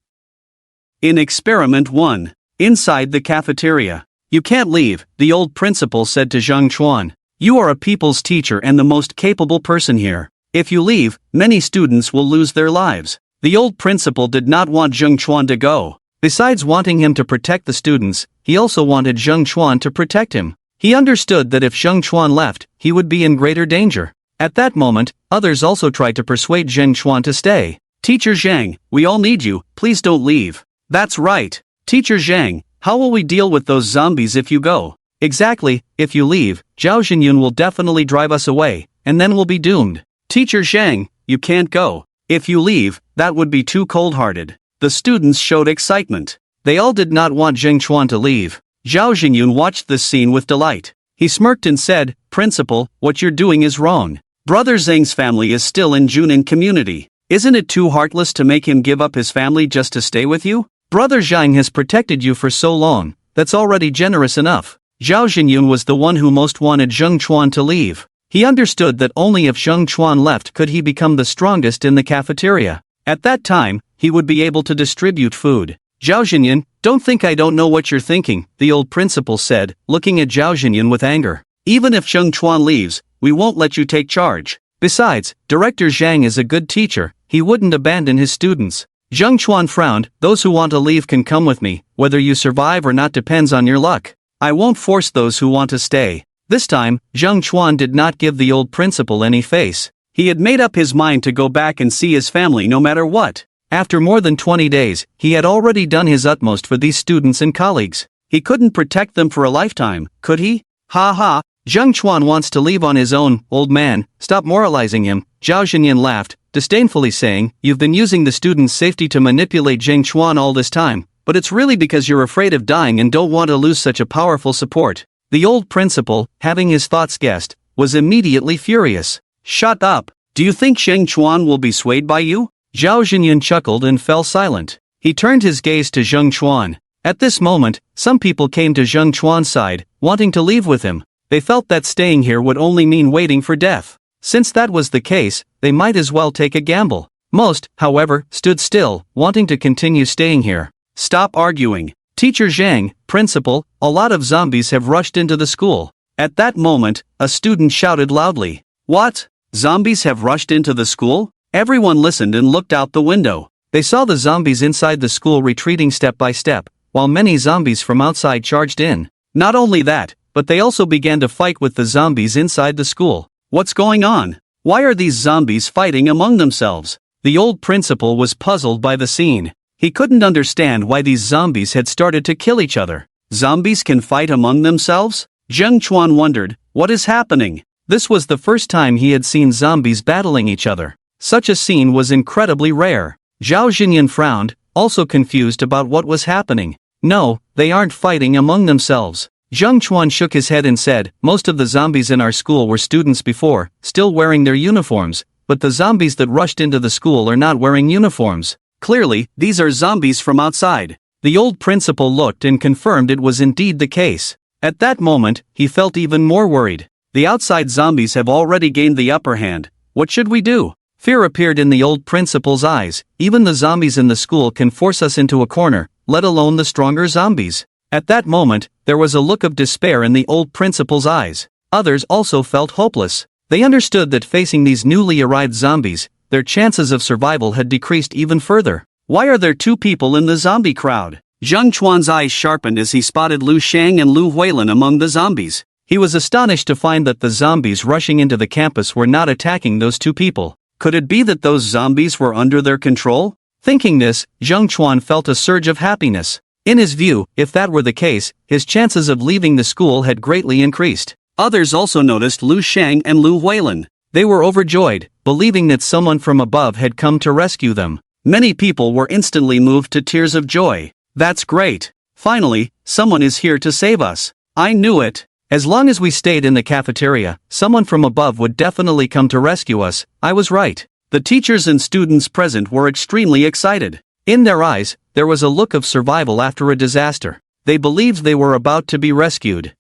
In Experiment 1. Inside the cafeteria. You can't leave, the old principal said to Zhang Chuan. You are a people's teacher and the most capable person here. If you leave, many students will lose their lives. The old principal did not want Zhang Chuan to go. Besides wanting him to protect the students, he also wanted Zhang Chuan to protect him. He understood that if Zhang Chuan left, he would be in greater danger. At that moment, others also tried to persuade Zhang Chuan to stay. Teacher Zhang, we all need you, please don't leave. That's right. Teacher Zhang, how will we deal with those zombies if you go? Exactly, if you leave, Zhao Xinyun will definitely drive us away, and then we'll be doomed. Teacher Zhang, you can't go. If you leave, that would be too cold-hearted. The students showed excitement. They all did not want Zhang Chuan to leave. Zhao Xinyun watched this scene with delight. He smirked and said, Principal, what you're doing is wrong. Brother Zhang's family is still in Junin community. Isn't it too heartless to make him give up his family just to stay with you? Brother Zhang has protected you for so long, that's already generous enough. Zhao Xinyun was the one who most wanted Zhang Chuan to leave. He understood that only if Zhang Chuan left could he become the strongest in the cafeteria. At that time, he would be able to distribute food. Zhao Xinyun, don't think I don't know what you're thinking, the old principal said, looking at Zhao Xinyun with anger. Even if Zhang Chuan leaves, we won't let you take charge. Besides, Director Zhang is a good teacher, he wouldn't abandon his students. Zhang Chuan frowned, those who want to leave can come with me, whether you survive or not depends on your luck. I won't force those who want to stay. This time, Zhang Chuan did not give the old principal any face. He had made up his mind to go back and see his family no matter what. After more than 20 days, he had already done his utmost for these students and colleagues. He couldn't protect them for a lifetime, could he? Ha ha, Zhang Chuan wants to leave on his own, old man, stop moralizing him. Zhao Xinyun laughed, disdainfully saying, you've been using the students' safety to manipulate Zhang Chuan all this time, but it's really because you're afraid of dying and don't want to lose such a powerful support. The old principal, having his thoughts guessed, was immediately furious. "Shut up! Do you think Sheng Chuan will be swayed by you?" Zhao Zhenyan chuckled and fell silent. He turned his gaze to Zheng Chuan. At this moment, some people came to Zheng Chuan's side, wanting to leave with him. They felt that staying here would only mean waiting for death. Since that was the case, they might as well take a gamble. Most, however, stood still, wanting to continue staying here. "Stop arguing. Teacher Zhang, principal, a lot of zombies have rushed into the school." At that moment, a student shouted loudly. "What? Zombies have rushed into the school?" Everyone listened and looked out the window. They saw the zombies inside the school retreating step by step, while many zombies from outside charged in. Not only that, but they also began to fight with the zombies inside the school. "What's going on? Why are these zombies fighting among themselves?" The old principal was puzzled by the scene. He couldn't understand why these zombies had started to kill each other. Zombies can fight among themselves? Zheng Chuan wondered, what is happening? This was the first time he had seen zombies battling each other. Such a scene was incredibly rare. Zhao Zhenyan frowned, also confused about what was happening. "No, they aren't fighting among themselves." Zheng Chuan shook his head and said, "Most of the zombies in our school were students before, still wearing their uniforms, but the zombies that rushed into the school are not wearing uniforms. Clearly, these are zombies from outside." The old principal looked and confirmed it was indeed the case. At that moment, he felt even more worried. The outside zombies have already gained the upper hand. What should we do? Fear appeared in the old principal's eyes. Even the zombies in the school can force us into a corner, let alone the stronger zombies. At that moment, there was a look of despair in the old principal's eyes. Others also felt hopeless. They understood that facing these newly arrived zombies, their chances of survival had decreased even further. Why are there two people in the zombie crowd? Zheng Chuan's eyes sharpened as he spotted Lu Shang and Lu Huilin among the zombies. He was astonished to find that the zombies rushing into the campus were not attacking those two people. Could it be that those zombies were under their control? Thinking this, Zheng Chuan felt a surge of happiness. In his view, if that were the case, his chances of leaving the school had greatly increased. Others also noticed Lu Shang and Lu Huilin. They were overjoyed, believing that someone from above had come to rescue them. Many people were instantly moved to tears of joy. "That's great. Finally, someone is here to save us. I knew it. As long as we stayed in the cafeteria, someone from above would definitely come to rescue us. I was right." The teachers and students present were extremely excited. In their eyes, there was a look of survival after a disaster. They believed they were about to be rescued.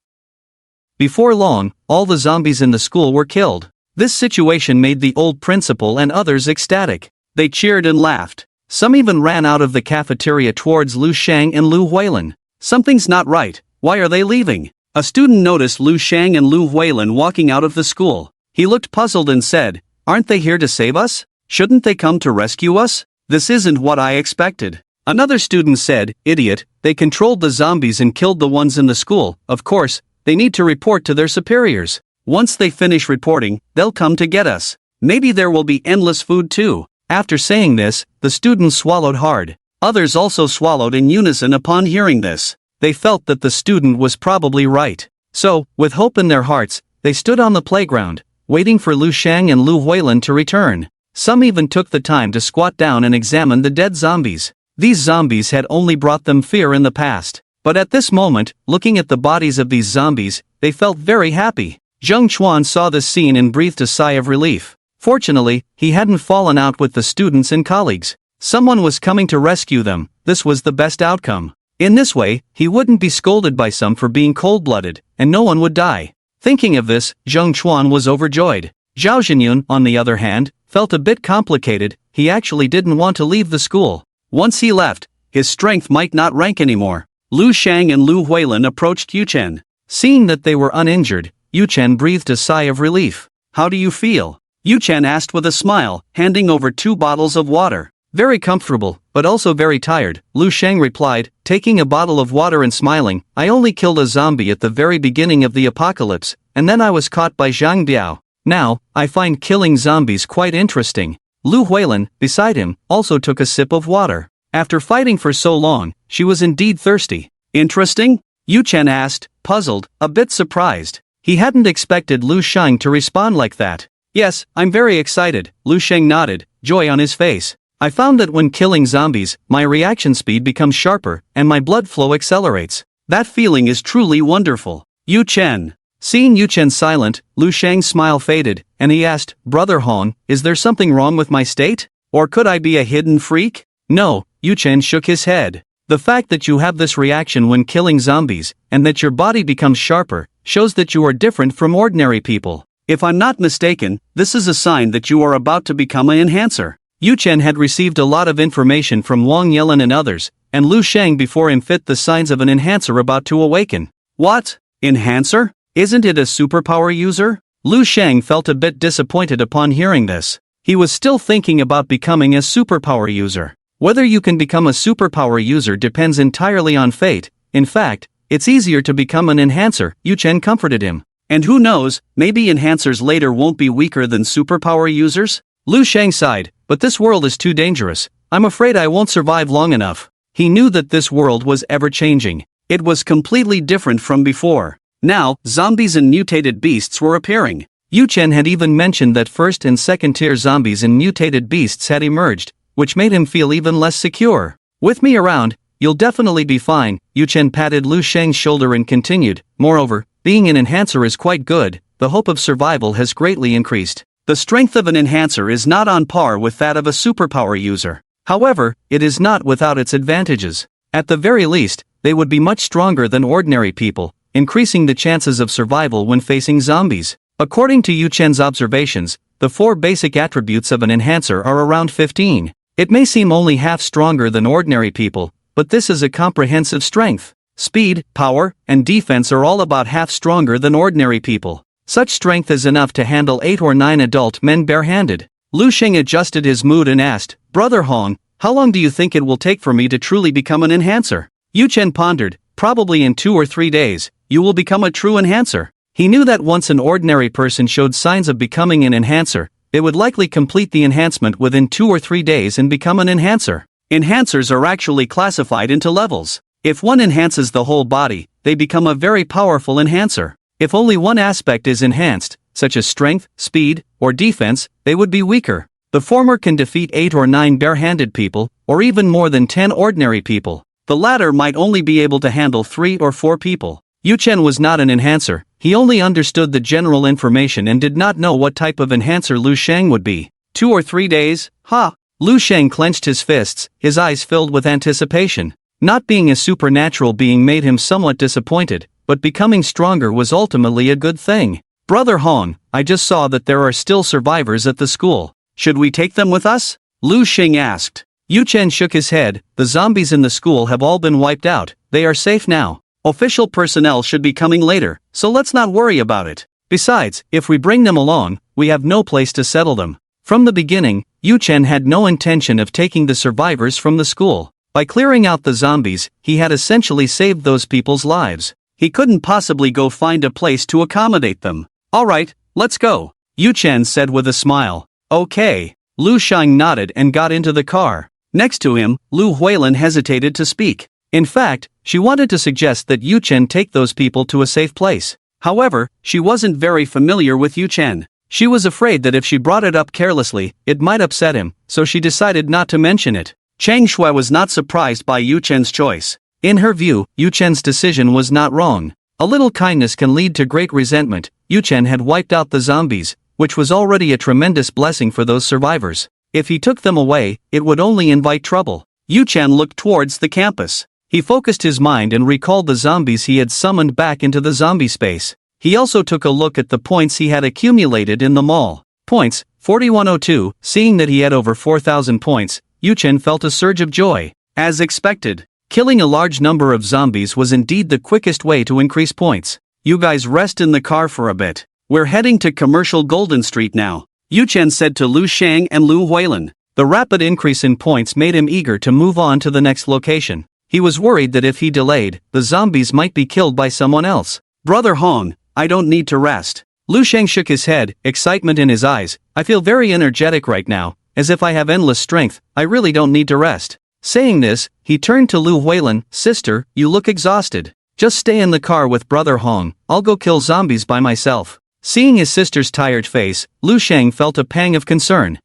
Before long, all the zombies in the school were killed. This situation made the old principal and others ecstatic. They cheered and laughed. Some even ran out of the cafeteria towards Lu Shang and Lu Huilin. "Something's not right. Why are they leaving?" A student noticed Lu Shang and Lu Huilin walking out of the school. He looked puzzled and said, "Aren't they here to save us? Shouldn't they come to rescue us? This isn't what I expected." Another student said, "Idiot, they controlled the zombies and killed the ones in the school. Of course, they need to report to their superiors. Once they finish reporting, they'll come to get us. Maybe there will be endless food too." After saying this, the students swallowed hard. Others also swallowed in unison upon hearing this. They felt that the student was probably right. So, with hope in their hearts, they stood on the playground, waiting for Lu Shang and Lu Huilin to return. Some even took the time to squat down and examine the dead zombies. These zombies had only brought them fear in the past. But at this moment, looking at the bodies of these zombies, they felt very happy. Zheng Chuan saw this scene and breathed a sigh of relief. Fortunately, he hadn't fallen out with the students and colleagues. Someone was coming to rescue them. This was the best outcome. In this way, he wouldn't be scolded by some for being cold-blooded, and no one would die. Thinking of this, Zheng Chuan was overjoyed. Zhao Zhenyun, on the other hand, felt a bit complicated. He actually didn't want to leave the school. Once he left, his strength might not rank anymore. Lu Shang and Lu Huilin approached Yuchen. Seeing that they were uninjured, Yuchen breathed a sigh of relief. "How do you feel?" Yuchen asked with a smile, handing over 2 bottles of water. "Very comfortable, but also very tired," Lu Shang replied, taking a bottle of water and smiling. "I only killed a zombie at the very beginning of the apocalypse, and then I was caught by Zhang Biao. Now, I find killing zombies quite interesting." Lu Huilin, beside him, also took a sip of water. After fighting for so long, she was indeed thirsty. "Interesting?" Yuchen asked, puzzled, a bit surprised. He hadn't expected Lu Shang to respond like that. "Yes, I'm very excited," Lu Shang nodded, joy on his face. "I found that when killing zombies, my reaction speed becomes sharper, and my blood flow accelerates. That feeling is truly wonderful." Yuchen. Seeing Yu Chen silent, Lu Shang's smile faded, and he asked, "Brother Hong, is there something wrong with my state? Or could I be a hidden freak?" "No," Yu Chen shook his head. "The fact that you have this reaction when killing zombies, and that your body becomes sharper, shows that you are different from ordinary people. If I'm not mistaken, this is a sign that you are about to become an enhancer." Yu Chen had received a lot of information from Wang Yelin and others, and Lu Shang before him fit the signs of an enhancer about to awaken. What? Enhancer? Isn't it a superpower user? Lu Shang felt a bit disappointed upon hearing this. He was still thinking about becoming a superpower user. Whether you can become a superpower user depends entirely on fate. In fact, it's easier to become an enhancer, Yu Chen comforted him. And who knows, maybe enhancers later won't be weaker than superpower users? Lu Shang sighed, "But this world is too dangerous. I'm afraid I won't survive long enough." He knew that this world was ever-changing. It was completely different from before. Now, zombies and mutated beasts were appearing. Yu Chen had even mentioned that first and second tier zombies and mutated beasts had emerged, which made him feel even less secure. "With me around, you'll definitely be fine," Yu Chen patted Lu Shang's shoulder and continued, "Moreover, being an enhancer is quite good, the hope of survival has greatly increased. The strength of an enhancer is not on par with that of a superpower user. However, it is not without its advantages. At the very least, they would be much stronger than ordinary people, increasing the chances of survival when facing zombies." According to Yu Chen's observations, the 4 basic attributes of an enhancer are around 15. It may seem only half stronger than ordinary people, but this is a comprehensive strength. Speed, power, and defense are all about half stronger than ordinary people. Such strength is enough to handle 8 or 9 adult men barehanded. Lu Shang adjusted his mood and asked, "Brother Hong, how long do you think it will take for me to truly become an enhancer?" Yu Chen pondered, "Probably in 2 or 3 days, you will become a true enhancer." He knew that once an ordinary person showed signs of becoming an enhancer, they would likely complete the enhancement within 2 or 3 days and become an enhancer. Enhancers are actually classified into levels. If one enhances the whole body, they become a very powerful enhancer. If only one aspect is enhanced, such as strength, speed, or defense, they would be weaker. The former can defeat 8 or 9 barehanded people, or even more than 10 ordinary people. The latter might only be able to handle 3 or 4 people. Yu Chen was not an enhancer, he only understood the general information and did not know what type of enhancer Lu Shang would be. 2 or 3 days? Ha! Lu Shang clenched his fists, his eyes filled with anticipation. Not being a supernatural being made him somewhat disappointed, but becoming stronger was ultimately a good thing. "Brother Hong, I just saw that there are still survivors at the school. Should we take them with us?" Lu Shang asked. Yu Chen shook his head, "The zombies in the school have all been wiped out, they are safe now. Official personnel should be coming later, so let's not worry about it. Besides, if we bring them along, we have no place to settle them." From the beginning, Yu Chen had no intention of taking the survivors from the school. By clearing out the zombies, he had essentially saved those people's lives. He couldn't possibly go find a place to accommodate them. "Alright, let's go," Yu Chen said with a smile. "Okay." Lu Shang nodded and got into the car. Next to him, Lu Huilin hesitated to speak. In fact, she wanted to suggest that Yu Chen take those people to a safe place. However, she wasn't very familiar with Yu Chen. She was afraid that if she brought it up carelessly, it might upset him, so she decided not to mention it. Chang Shui was not surprised by Yu Chen's choice. In her view, Yu Chen's decision was not wrong. A little kindness can lead to great resentment. Yu Chen had wiped out the zombies, which was already a tremendous blessing for those survivors. If he took them away, it would only invite trouble. Yu Chen looked towards the campus. He focused his mind and recalled the zombies he had summoned back into the zombie space. He also took a look at the points he had accumulated in the mall. Points, 4102. Seeing that he had over 4,000 points, Yu Chen felt a surge of joy. As expected, killing a large number of zombies was indeed the quickest way to increase points. "You guys rest in the car for a bit. We're heading to Commercial Golden Street now," Yu Chen said to Lu Shang and Lu Huilin. The rapid increase in points made him eager to move on to the next location. He was worried that if he delayed, the zombies might be killed by someone else. "Brother Hong, I don't need to rest." Lu Shang shook his head, excitement in his eyes. "I feel very energetic right now, as if I have endless strength. I really don't need to rest." Saying this, he turned to Lu Huilin. "Sister, you look exhausted. Just stay in the car with Brother Hong, I'll go kill zombies by myself." Seeing his sister's tired face, Lu Shang felt a pang of concern.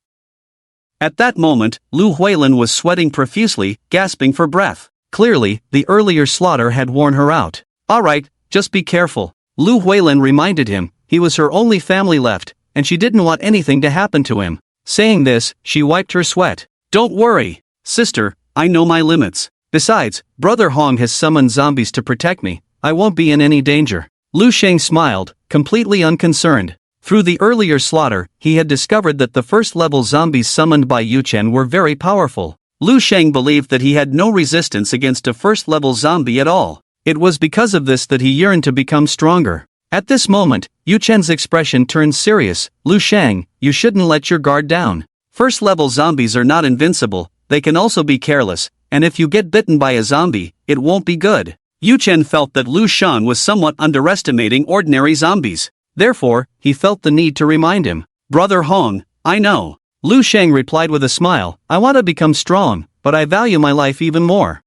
At that moment, Lu Huilin was sweating profusely, gasping for breath. Clearly, the earlier slaughter had worn her out. "Alright, just be careful. Lu Huilin reminded him, he was her only family left, and she didn't want anything to happen to him. Saying this, she wiped her sweat. Don't worry, sister, I know my limits. Besides, Brother Hong has summoned zombies to protect me, I won't be in any danger. Lu Sheng smiled, completely unconcerned. Through the earlier slaughter, he had discovered that the first-level zombies summoned by Yu Chen were very powerful. Lu Sheng believed that he had no resistance against a first-level zombie at all. It was because of this that he yearned to become stronger. At this moment, Yu Chen's expression turned serious. Lu Sheng, you shouldn't let your guard down. First-level zombies are not invincible, they can also be careless, and if you get bitten by a zombie, it won't be good. Yu Chen felt that Lu Shan was somewhat underestimating ordinary zombies. Therefore, he felt the need to remind him. Brother Hong, I know. Lu Sheng replied with a smile, I want to become strong, but I value my life even more.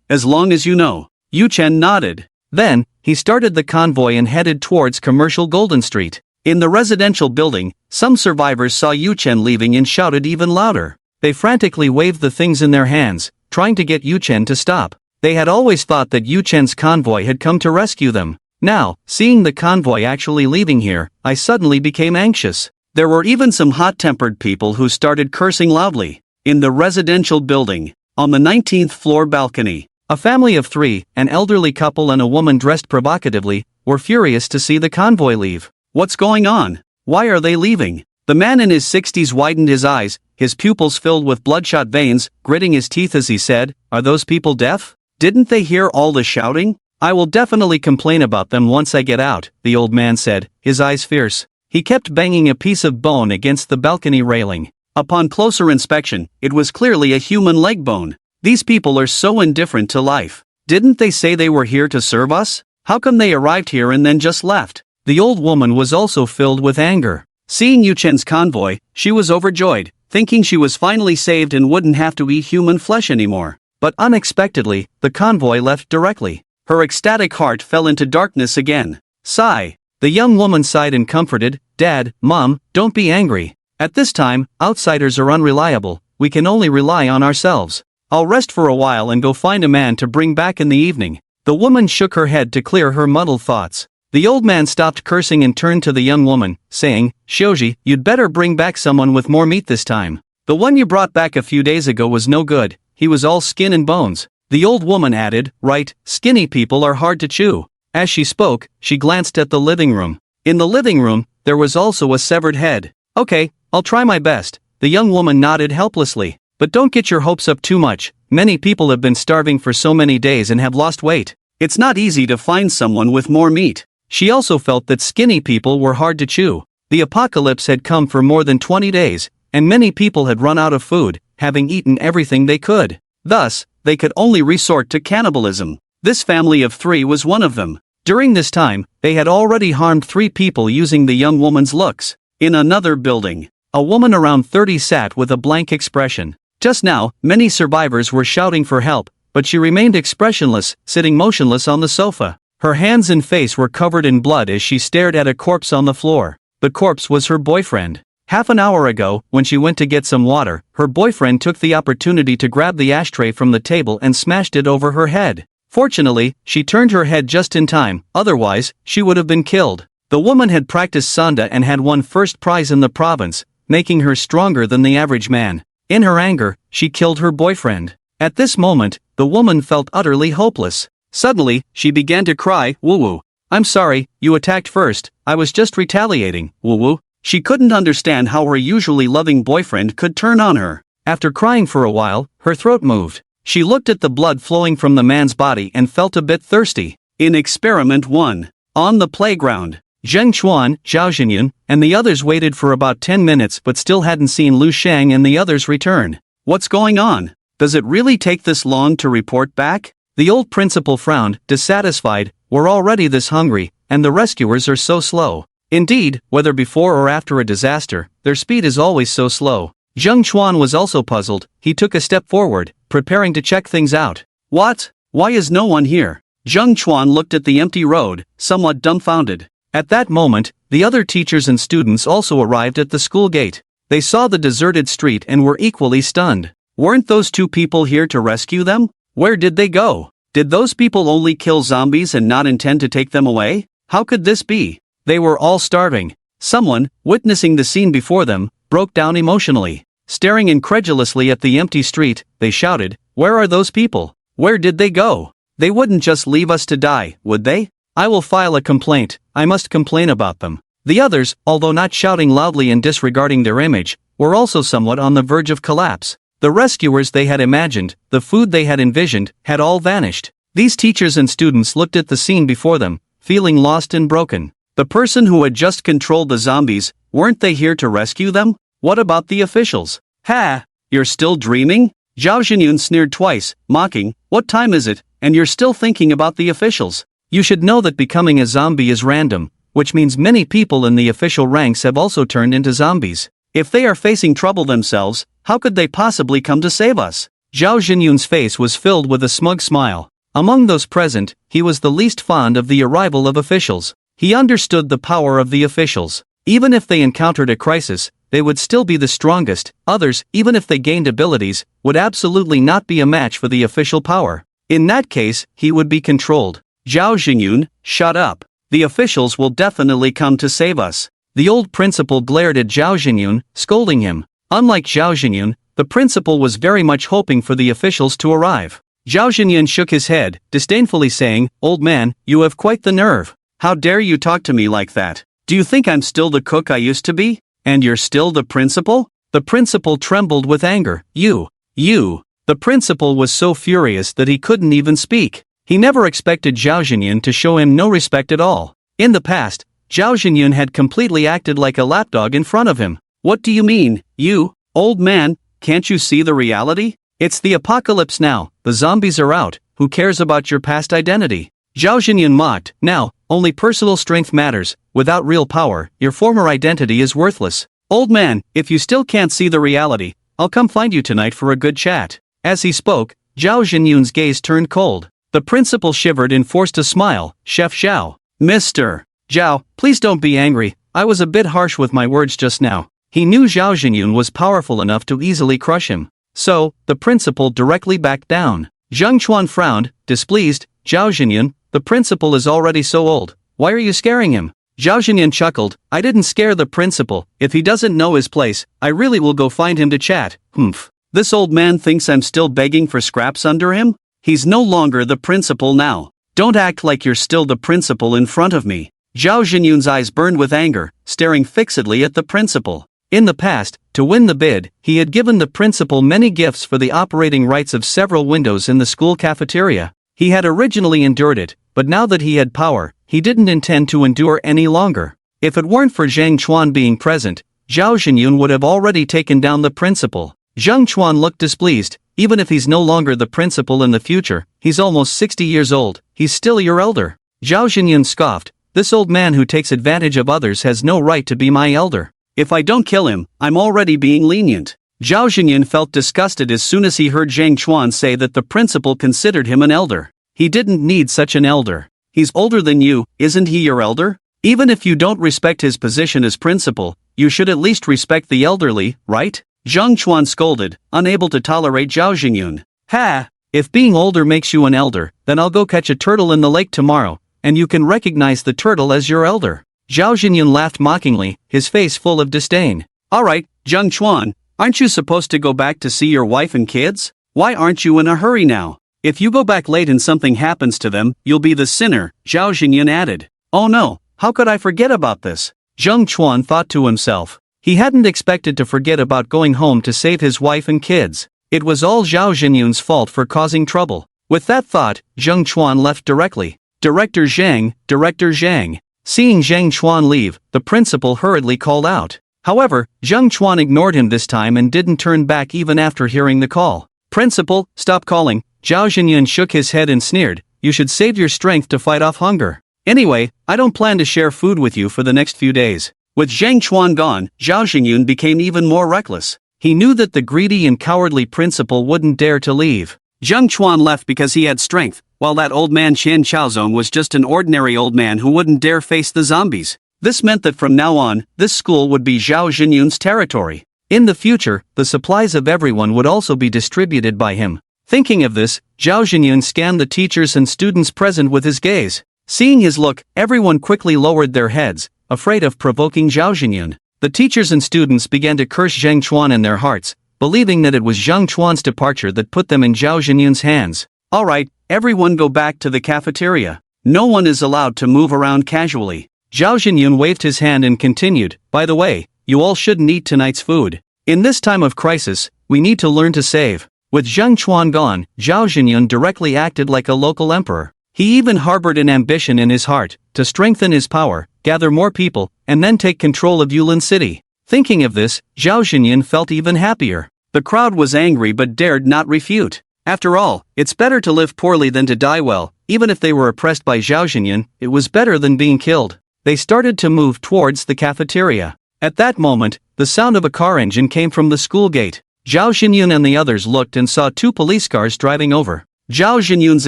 As long as you know. Yu Chen nodded. Then, he started the convoy and headed towards Commercial Golden Street. In the residential building, some survivors saw Yu Chen leaving and shouted even louder. They frantically waved the things in their hands, trying to get Yu Chen to stop. They had always thought that Yu Chen's convoy had come to rescue them. Now, seeing the convoy actually leaving here, I suddenly became anxious. There were even some hot-tempered people who started cursing loudly. In the residential building, on the 19th floor balcony, a family of 3, an elderly couple and a woman dressed provocatively, were furious to see the convoy leave. What's going on? Why are they leaving? The man in his 60s widened his eyes, his pupils filled with bloodshot veins, gritting his teeth as he said, Are those people deaf? Didn't they hear all the shouting? I will definitely complain about them once I get out, the old man said, his eyes fierce. He kept banging a piece of bone against the balcony railing. Upon closer inspection, it was clearly a human leg bone. These people are so indifferent to life. Didn't they say they were here to serve us? How come they arrived here and then just left? The old woman was also filled with anger. Seeing Yu Chen's convoy, she was overjoyed, thinking she was finally saved and wouldn't have to eat human flesh anymore. But unexpectedly, the convoy left directly. Her ecstatic heart fell into darkness again. Sigh. The young woman sighed and comforted, Dad, Mom, don't be angry. At this time, outsiders are unreliable, we can only rely on ourselves. I'll rest for a while and go find a man to bring back in the evening. The woman shook her head to clear her muddled thoughts. The old man stopped cursing and turned to the young woman, saying, Shoji, you'd better bring back someone with more meat this time. The one you brought back a few days ago was no good, he was all skin and bones. The old woman added, Right, skinny people are hard to chew. As she spoke, she glanced at the living room. In the living room, there was also a severed head. Okay, I'll try my best. The young woman nodded helplessly. But don't get your hopes up too much, many people have been starving for so many days and have lost weight. It's not easy to find someone with more meat. She also felt that skinny people were hard to chew. The apocalypse had come for more than 20 days, and many people had run out of food, having eaten everything they could. Thus, they could only resort to cannibalism. This family of 3 was one of them. During this time, they had already harmed 3 people using the young woman's looks. In another building, a woman around 30 sat with a blank expression. Just now, many survivors were shouting for help, but she remained expressionless, sitting motionless on the sofa. Her hands and face were covered in blood as she stared at a corpse on the floor. The corpse was her boyfriend. Half an hour ago, when she went to get some water, her boyfriend took the opportunity to grab the ashtray from the table and smashed it over her head. Fortunately, she turned her head just in time, otherwise, she would have been killed. The woman had practiced Sanda and had won first prize in the province, making her stronger than the average man. In her anger, she killed her boyfriend. At this moment, the woman felt utterly hopeless. Suddenly, she began to cry, Woo-woo. I'm sorry, you attacked first, I was just retaliating, Woo-woo. She couldn't understand how her usually loving boyfriend could turn on her. After crying for a while, her throat moved. She looked at the blood flowing from the man's body and felt a bit thirsty. In Experiment 1. On the playground, Zheng Chuan, Zhao Jinyun, and the others waited for about 10 minutes but still hadn't seen Lu Sheng and the others return. What's going on? Does it really take this long to report back? The old principal frowned, dissatisfied. We're already this hungry, and the rescuers are so slow. Indeed, whether before or after a disaster, their speed is always so slow. Zheng Chuan was also puzzled. He took a step forward, preparing to check things out. What? Why is no one here? Zheng Chuan looked at the empty road, somewhat dumbfounded. At that moment, the other teachers and students also arrived at the school gate. They saw the deserted street and were equally stunned. Weren't those 2 people here to rescue them? Where did they go? Did those people only kill zombies and not intend to take them away? How could this be? They were all starving. Someone, witnessing the scene before them, broke down emotionally. Staring incredulously at the empty street, they shouted, "Where are those people? Where did they go? They wouldn't just leave us to die, would they? I will file a complaint, I must complain about them." The others, although not shouting loudly and disregarding their image, were also somewhat on the verge of collapse. The rescuers they had imagined, the food they had envisioned, had all vanished. These teachers and students looked at the scene before them, feeling lost and broken. The person who had just controlled the zombies, weren't they here to rescue them? What about the officials? Ha! You're still dreaming? Zhao Xinyun sneered twice, mocking, "What time is it, and you're still thinking about the officials? You should know that becoming a zombie is random, which means many people in the official ranks have also turned into zombies. If they are facing trouble themselves, how could they possibly come to save us?" Zhao Xinyun's face was filled with a smug smile. Among those present, he was the least fond of the arrival of officials. He understood the power of the officials. Even if they encountered a crisis, they would still be the strongest. Others, even if they gained abilities, would absolutely not be a match for the official power. In that case, he would be controlled. "Zhao Xinyun, shut up. The officials will definitely come to save us." The old principal glared at Zhao Xinyun, scolding him. Unlike Zhao Xinyun, the principal was very much hoping for the officials to arrive. Zhao Xinyun shook his head, disdainfully saying, "Old man, you have quite the nerve. How dare you talk to me like that? Do you think I'm still the cook I used to be? And you're still the principal?" The principal trembled with anger. You. The principal was so furious that he couldn't even speak. He never expected Zhao Xinyun to show him no respect at all. In the past, Zhao Xinyun had completely acted like a lapdog in front of him. "What do you mean, you? Old man, can't you see the reality? It's the apocalypse now, the zombies are out, who cares about your past identity?" Zhao Xinyun mocked. "Now, only personal strength matters. Without real power, your former identity is worthless. Old man, if you still can't see the reality, I'll come find you tonight for a good chat." As he spoke, Zhao Xinyun's gaze turned cold. The principal shivered and forced a smile. "Chef Zhao." "Mr. Zhao, please don't be angry, I was a bit harsh with my words just now." He knew Zhao Xinyun was powerful enough to easily crush him. So, the principal directly backed down. Zhang Chuan frowned, displeased. "Zhao Xinyun, the principal is already so old, why are you scaring him?" Zhao Xinyun chuckled. "I didn't scare the principal. If he doesn't know his place, I really will go find him to chat." "Humph. This old man thinks I'm still begging for scraps under him? He's no longer the principal now. Don't act like you're still the principal in front of me." Zhao Xinyun's eyes burned with anger, staring fixedly at the principal. In the past, to win the bid, he had given the principal many gifts for the operating rights of several windows in the school cafeteria. He had originally endured it, but now that he had power, he didn't intend to endure any longer. If it weren't for Zhang Chuan being present, Zhao Xinyun would have already taken down the principal. Zhang Chuan looked displeased. "Even if he's no longer the principal in the future, he's almost 60 years old, he's still your elder." Zhao Xinyun scoffed. "This old man who takes advantage of others has no right to be my elder. If I don't kill him, I'm already being lenient." Zhao Xinyun felt disgusted as soon as he heard Zhang Chuan say that the principal considered him an elder. He didn't need such an elder. He's older than you, isn't he your elder? Even if you don't respect his position as principal, you should at least respect the elderly, right? Zhang Chuan scolded, unable to tolerate Zhao Xinyun. "Ha! If being older makes you an elder, then I'll go catch a turtle in the lake tomorrow, and you can recognize the turtle as your elder." Zhao Xinyun laughed mockingly, his face full of disdain. "Alright, Zhang Chuan, aren't you supposed to go back to see your wife and kids? Why aren't you in a hurry now? If you go back late and something happens to them, you'll be the sinner," Zhao Xinyun added. "Oh no, how could I forget about this?" Zhang Chuan thought to himself. He hadn't expected to forget about going home to save his wife and kids. It was all Zhao Xinyun's fault for causing trouble. With that thought, Zhang Chuan left directly. Director Zhang, Director Zhang. Seeing Zhang Chuan leave, the principal hurriedly called out. However, Zhang Chuan ignored him this time and didn't turn back even after hearing the call. "Principal, stop calling." Zhao Xinyun shook his head and sneered. "You should save your strength to fight off hunger. Anyway, I don't plan to share food with you for the next few days." With Zhang Chuan gone, Zhao Xinyun became even more reckless. He knew that the greedy and cowardly principal wouldn't dare to leave. Zhang Chuan left because he had strength, while that old man Qian Chaozong was just an ordinary old man who wouldn't dare face the zombies. This meant that from now on, this school would be Zhao Xinyun's territory. In the future, the supplies of everyone would also be distributed by him. Thinking of this, Zhao Xinyun scanned the teachers and students present with his gaze. Seeing his look, everyone quickly lowered their heads, afraid of provoking Zhao Jinyun. The teachers and students began to curse Zhang Chuan in their hearts, believing that it was Zhang Chuan's departure that put them in Zhao Jinyun's hands. Alright, everyone go back to the cafeteria. No one is allowed to move around casually. Zhao Jinyun waved his hand and continued, by the way, you all shouldn't eat tonight's food. In this time of crisis, we need to learn to save. With Zhang Chuan gone, Zhao Jinyun directly acted like a local emperor. He even harbored an ambition in his heart, to strengthen his power, gather more people, and then take control of Yulin City. Thinking of this, Zhao Jinyun felt even happier. The crowd was angry but dared not refute. After all, it's better to live poorly than to die well. Even if they were oppressed by Zhao Jinyun, it was better than being killed. They started to move towards the cafeteria. At that moment, the sound of a car engine came from the school gate. Zhao Jinyun and the others looked and saw 2 police cars driving over. Zhao Jinyun's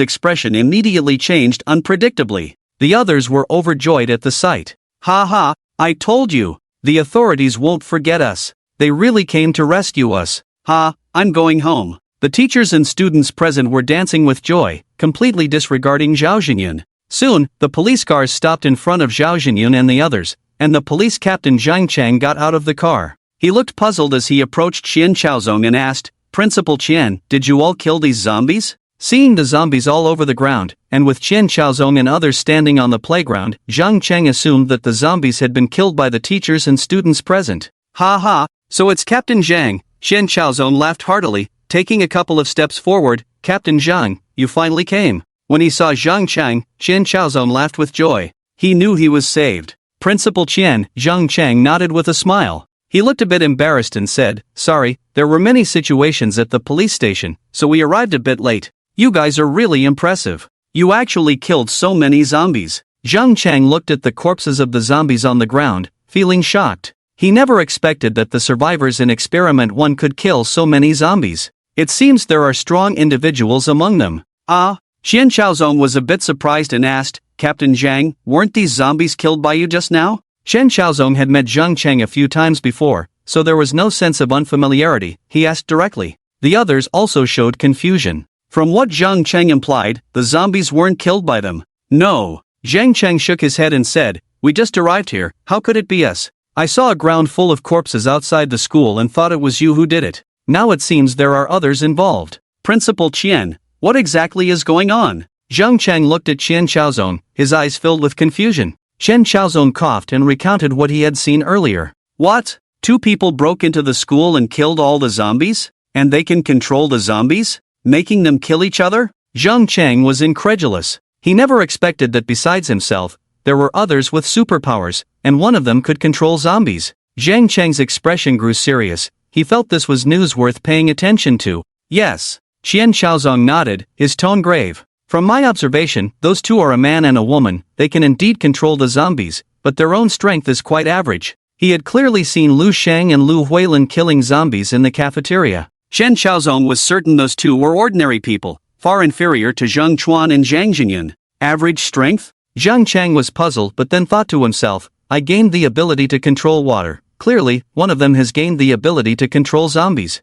expression immediately changed unpredictably. The others were overjoyed at the sight. Ha ha, I told you. The authorities won't forget us. They really came to rescue us. Ha, I'm going home. The teachers and students present were dancing with joy, completely disregarding Zhao Jinyun. Soon, the police cars stopped in front of Zhao Jinyun and the others, and the police captain Zhang Chang got out of the car. He looked puzzled as he approached Qian Chaozong and asked, Principal Qian, did you all kill these zombies? Seeing the zombies all over the ground, and with Qian Chaozong and others standing on the playground, Zhang Chang assumed that the zombies had been killed by the teachers and students present. Ha ha, so it's Captain Zhang. Qian Chaozong laughed heartily, taking a couple of steps forward. Captain Zhang, you finally came. When he saw Zhang Chang, Qian Chaozong laughed with joy. He knew he was saved. Principal Qian, Zhang Chang nodded with a smile. He looked a bit embarrassed and said, sorry, there were many situations at the police station, so we arrived a bit late. You guys are really impressive. You actually killed so many zombies. Zhang Chang looked at the corpses of the zombies on the ground, feeling shocked. He never expected that the survivors in Experiment 1 could kill so many zombies. It seems there are strong individuals among them. Ah, Qian Chaozong was a bit surprised and asked, Captain Zhang, weren't these zombies killed by you just now? Qian Chaozong had met Zhang Chang a few times before, so there was no sense of unfamiliarity. He asked directly. The others also showed confusion. From what Zhang Chang implied, the zombies weren't killed by them. No. Zhang Chang shook his head and said, we just arrived here, how could it be us? I saw a ground full of corpses outside the school and thought it was you who did it. Now it seems there are others involved. Principal Qian, what exactly is going on? Zhang Chang looked at Qian Chaozong, his eyes filled with confusion. Qian Chaozong coughed and recounted what he had seen earlier. What? 2 people broke into the school and killed all the zombies? And they can control the zombies? Making them kill each other? Zhang Chang was incredulous. He never expected that besides himself, there were others with superpowers, and one of them could control zombies. Zhang Chang's expression grew serious. He felt this was news worth paying attention to. Yes. Qian Chaozong nodded, his tone grave. From my observation, those 2 are a man and a woman. They can indeed control the zombies, but their own strength is quite average. He had clearly seen Lu Shang and Lu Huilin killing zombies in the cafeteria. Qian Chaozong was certain those 2 were ordinary people, far inferior to Zhang Chuan and Zhang Jinyun. Average strength? Zhang Chang was puzzled but then thought to himself, I gained the ability to control water. Clearly, one of them has gained the ability to control zombies.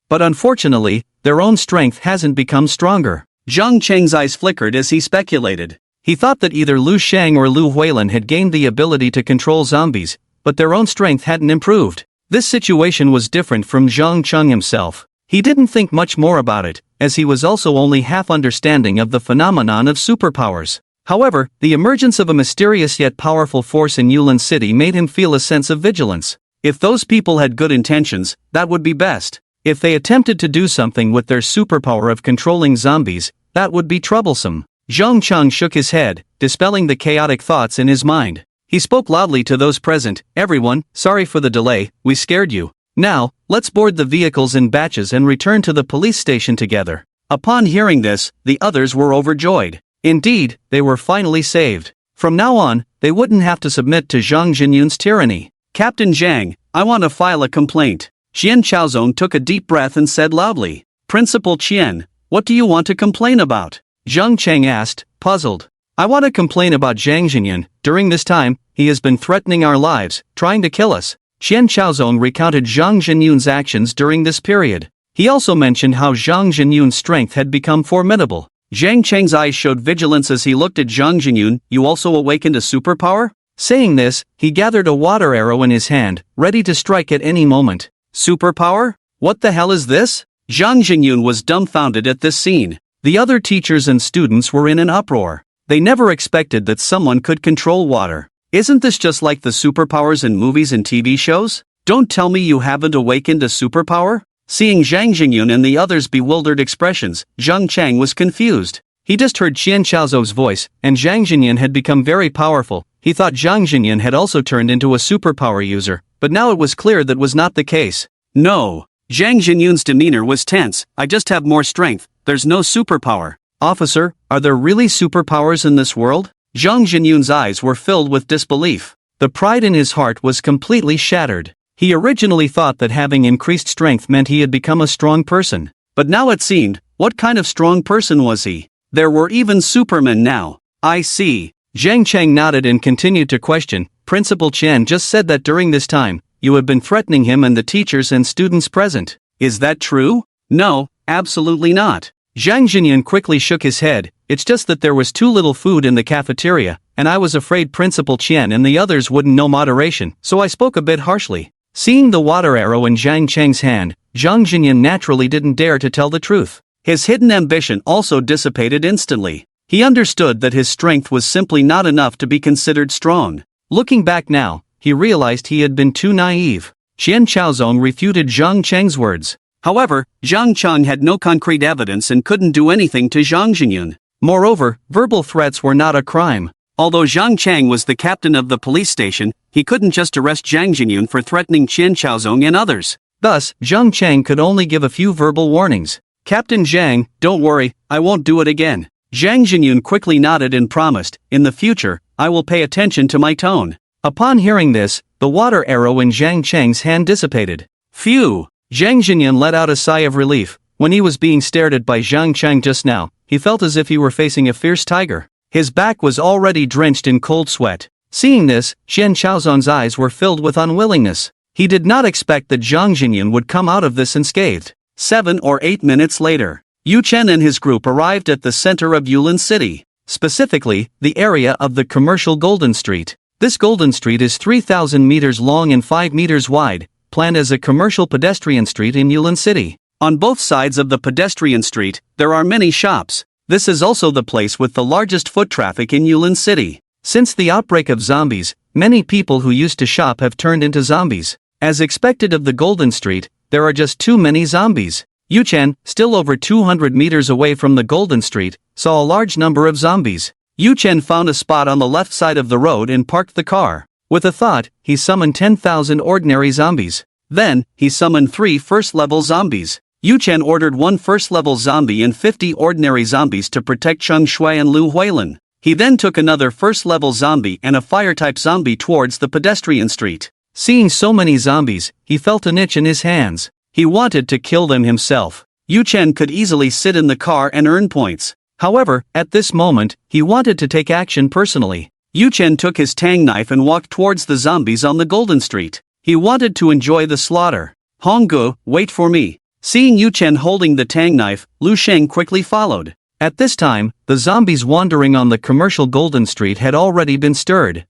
But unfortunately, their own strength hasn't become stronger. Zhang Chang's eyes flickered as he speculated. He thought that either Lu Shang or Lu Huilin had gained the ability to control zombies, but their own strength hadn't improved. This situation was different from Zhang Chang himself. He didn't think much more about it, as he was also only half understanding of the phenomenon of superpowers. However, the emergence of a mysterious yet powerful force in Yulin City made him feel a sense of vigilance. If those people had good intentions, that would be best. If they attempted to do something with their superpower of controlling zombies, that would be troublesome. Zhang Chang shook his head, dispelling the chaotic thoughts in his mind. He spoke loudly to those present, everyone, sorry for the delay, we scared you. Now, let's board the vehicles in batches and return to the police station together. Upon hearing this, the others were overjoyed. Indeed, they were finally saved. From now on, they wouldn't have to submit to Zhang Jinyun's tyranny. Captain Zhang, I want to file a complaint. Qian Chaozong took a deep breath and said loudly, Principal Qian, what do you want to complain about? Zhang Chang asked, puzzled. I want to complain about Zhang Jinyun. During this time, he has been threatening our lives, trying to kill us. Qian Chaozong recounted Zhang Jinyun's actions during this period. He also mentioned how Zhang Jinyun's strength had become formidable. Zhang Cheng's eyes showed vigilance as he looked at Zhang Jingyun. You also awakened a superpower? Saying this, he gathered a water arrow in his hand, ready to strike at any moment. Superpower? What the hell is this? Zhang Jingyun was dumbfounded at this scene. The other teachers and students were in an uproar. They never expected that someone could control water. Isn't this just like the superpowers in movies and TV shows? Don't tell me you haven't awakened a superpower? Seeing Zhang Jingyun and the others' bewildered expressions, Zhang Chang was confused. He just heard Qian Chaozou's voice, and Zhang Jinyan had become very powerful. He thought Zhang Jinyan had also turned into a superpower user, but now it was clear that was not the case. No. Zhang Jinyun's demeanor was tense. I just have more strength. There's no superpower. Officer, are there really superpowers in this world? Zhang Jinyun's eyes were filled with disbelief. The pride in his heart was completely shattered. He originally thought that having increased strength meant he had become a strong person. But now it seemed, what kind of strong person was he? There were even supermen now. I see. Zhang Cheng nodded and continued to question. Principal Chen just said that during this time, you have been threatening him and the teachers and students present. Is that true? No, absolutely not. Zhang Jinyan quickly shook his head. It's just that there was too little food in the cafeteria, and I was afraid Principal Chen and the others wouldn't know moderation, so I spoke a bit harshly. Seeing the water arrow in Zhang Cheng's hand, Zhang Jinyan naturally didn't dare to tell the truth. His hidden ambition also dissipated instantly. He understood that his strength was simply not enough to be considered strong. Looking back now, he realized he had been too naive. Qian Chaozong refuted Zhang Cheng's words. However, Zhang Cheng had no concrete evidence and couldn't do anything to Zhang Jinyan. Moreover, verbal threats were not a crime. Although Zhang Cheng was the captain of the police station, he couldn't just arrest Zhang Jinyan for threatening Qian Chaozong and others. Thus, Zhang Cheng could only give a few verbal warnings. Captain Zhang, don't worry, I won't do it again. Zhang Jinyan quickly nodded and promised, in the future, I will pay attention to my tone. Upon hearing this, the water arrow in Zhang Cheng's hand dissipated. Phew! Zhang Jinyan let out a sigh of relief. When he was being stared at by Zhang Cheng just now, he felt as if he were facing a fierce tiger. His back was already drenched in cold sweat. Seeing this, Qian Chaozong's eyes were filled with unwillingness. He did not expect that Zhang Jinyan would come out of this unscathed. 7 or 8 minutes later, Yu Chen and his group arrived at the center of Yulin City, specifically, the area of the commercial Golden Street. This Golden Street is 3,000 meters long and 5 meters wide, planned as a commercial pedestrian street in Yulin City. On both sides of the pedestrian street, there are many shops. This is also the place with the largest foot traffic in Yulin City. Since the outbreak of zombies, many people who used to shop have turned into zombies. As expected of the Golden Street, there are just too many zombies. Yu Chen, still over 200 meters away from the Golden Street, saw a large number of zombies. Yu Chen found a spot on the left side of the road and parked the car. With a thought, he summoned 10,000 ordinary zombies. Then, he summoned 3 first-level zombies. Yu Chen ordered 1 first-level zombie and 50 ordinary zombies to protect Cheng Shui and Lu Huilin. He then took another first-level zombie and a fire-type zombie towards the pedestrian street. Seeing so many zombies, he felt an itch in his hands. He wanted to kill them himself. Yu Chen could easily sit in the car and earn points. However, at this moment, he wanted to take action personally. Yu Chen took his tang knife and walked towards the zombies on the Golden Street. He wanted to enjoy the slaughter. Honggu, wait for me. Seeing Yu Chen holding the tang knife, Lu Sheng quickly followed. At this time, the zombies wandering on the commercial Golden Street had already been stirred.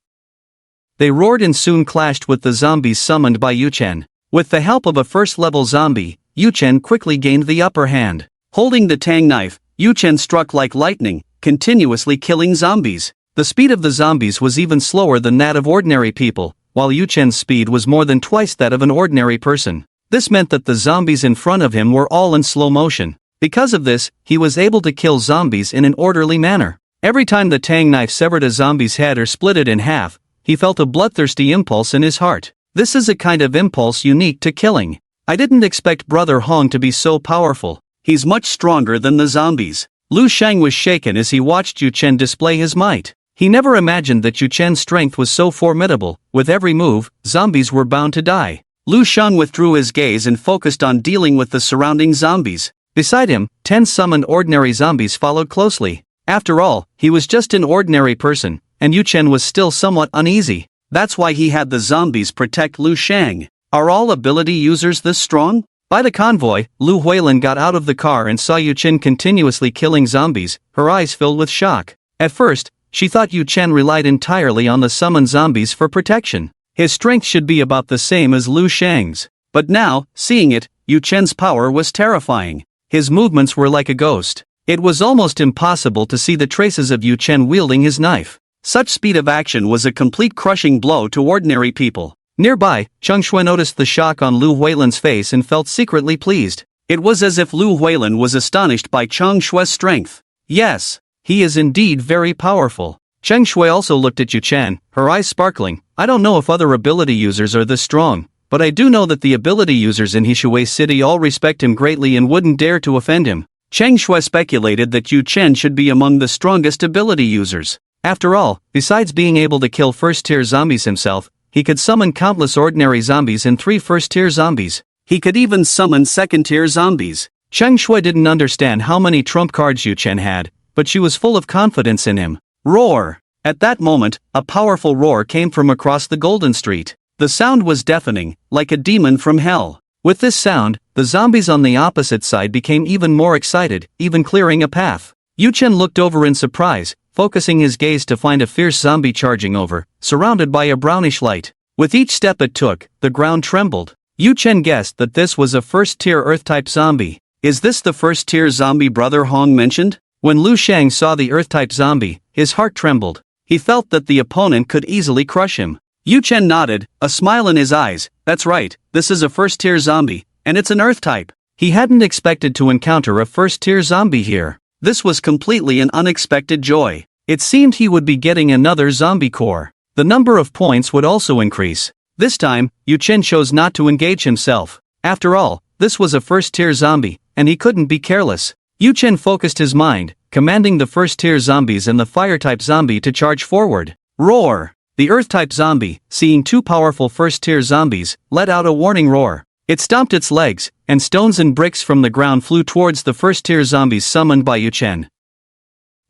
They roared and soon clashed with the zombies summoned by Yu Chen. With the help of a first-level zombie, Yu Chen quickly gained the upper hand. Holding the tang knife, Yu Chen struck like lightning, continuously killing zombies. The speed of the zombies was even slower than that of ordinary people, while Yu Chen's speed was more than twice that of an ordinary person. This meant that the zombies in front of him were all in slow motion. Because of this, he was able to kill zombies in an orderly manner. Every time the tang knife severed a zombie's head or split it in half, he felt a bloodthirsty impulse in his heart. This is a kind of impulse unique to killing. I didn't expect Brother Hong to be so powerful. He's much stronger than the zombies. Lu Sheng was shaken as he watched Yu Chen display his might. He never imagined that Yu Chen's strength was so formidable. With every move, zombies were bound to die. Lu Sheng withdrew his gaze and focused on dealing with the surrounding zombies. Beside him, 10 summoned ordinary zombies followed closely. After all, he was just an ordinary person, and Yu Chen was still somewhat uneasy. That's why he had the zombies protect Lu Sheng. Are all ability users this strong? By the convoy, Lu Huilin got out of the car and saw Yu Chen continuously killing zombies, her eyes filled with shock. At first, she thought Yu Chen relied entirely on the summoned zombies for protection. His strength should be about the same as Lu Shang's. But now, seeing it, Yu Chen's power was terrifying. His movements were like a ghost. It was almost impossible to see the traces of Yu Chen wielding his knife. Such speed of action was a complete crushing blow to ordinary people. Nearby, Cheng Shui noticed the shock on Lu Huilin's face and felt secretly pleased. It was as if Lu Huilin was astonished by Cheng Shui's strength. Yes, he is indeed very powerful. Cheng Shui also looked at Yu Chen, her eyes sparkling. I don't know if other ability users are this strong, but I do know that the ability users in Hishui City all respect him greatly and wouldn't dare to offend him. Cheng Shui speculated that Yu Chen should be among the strongest ability users. After all, besides being able to kill first-tier zombies himself, he could summon countless ordinary zombies and 3 first-tier zombies. He could even summon second-tier zombies. Cheng Shui didn't understand how many trump cards Yu Chen had, but she was full of confidence in him. Roar! At that moment, a powerful roar came from across the Golden Street. The sound was deafening, like a demon from hell. With this sound, the zombies on the opposite side became even more excited, even clearing a path. Yu Chen looked over in surprise, focusing his gaze to find a fierce zombie charging over, surrounded by a brownish light. With each step it took, the ground trembled. Yu Chen guessed that this was a first-tier Earth-type zombie. Is this the first-tier zombie Brother Hong mentioned? When Lu Shang saw the Earth-type zombie, his heart trembled. He felt that the opponent could easily crush him. Yu Chen nodded, a smile in his eyes. That's right, this is a first-tier zombie, and it's an Earth-type. He hadn't expected to encounter a first-tier zombie here. This was completely an unexpected joy. It seemed he would be getting another zombie core. The number of points would also increase. This time, Yu Chen chose not to engage himself. After all, this was a first-tier zombie, and he couldn't be careless. Yu Chen focused his mind, commanding the first-tier zombies and the fire-type zombie to charge forward. Roar! The Earth-type zombie, seeing 2 powerful first-tier zombies, let out a warning roar. It stomped its legs, and stones and bricks from the ground flew towards the first-tier zombies summoned by Yu Chen.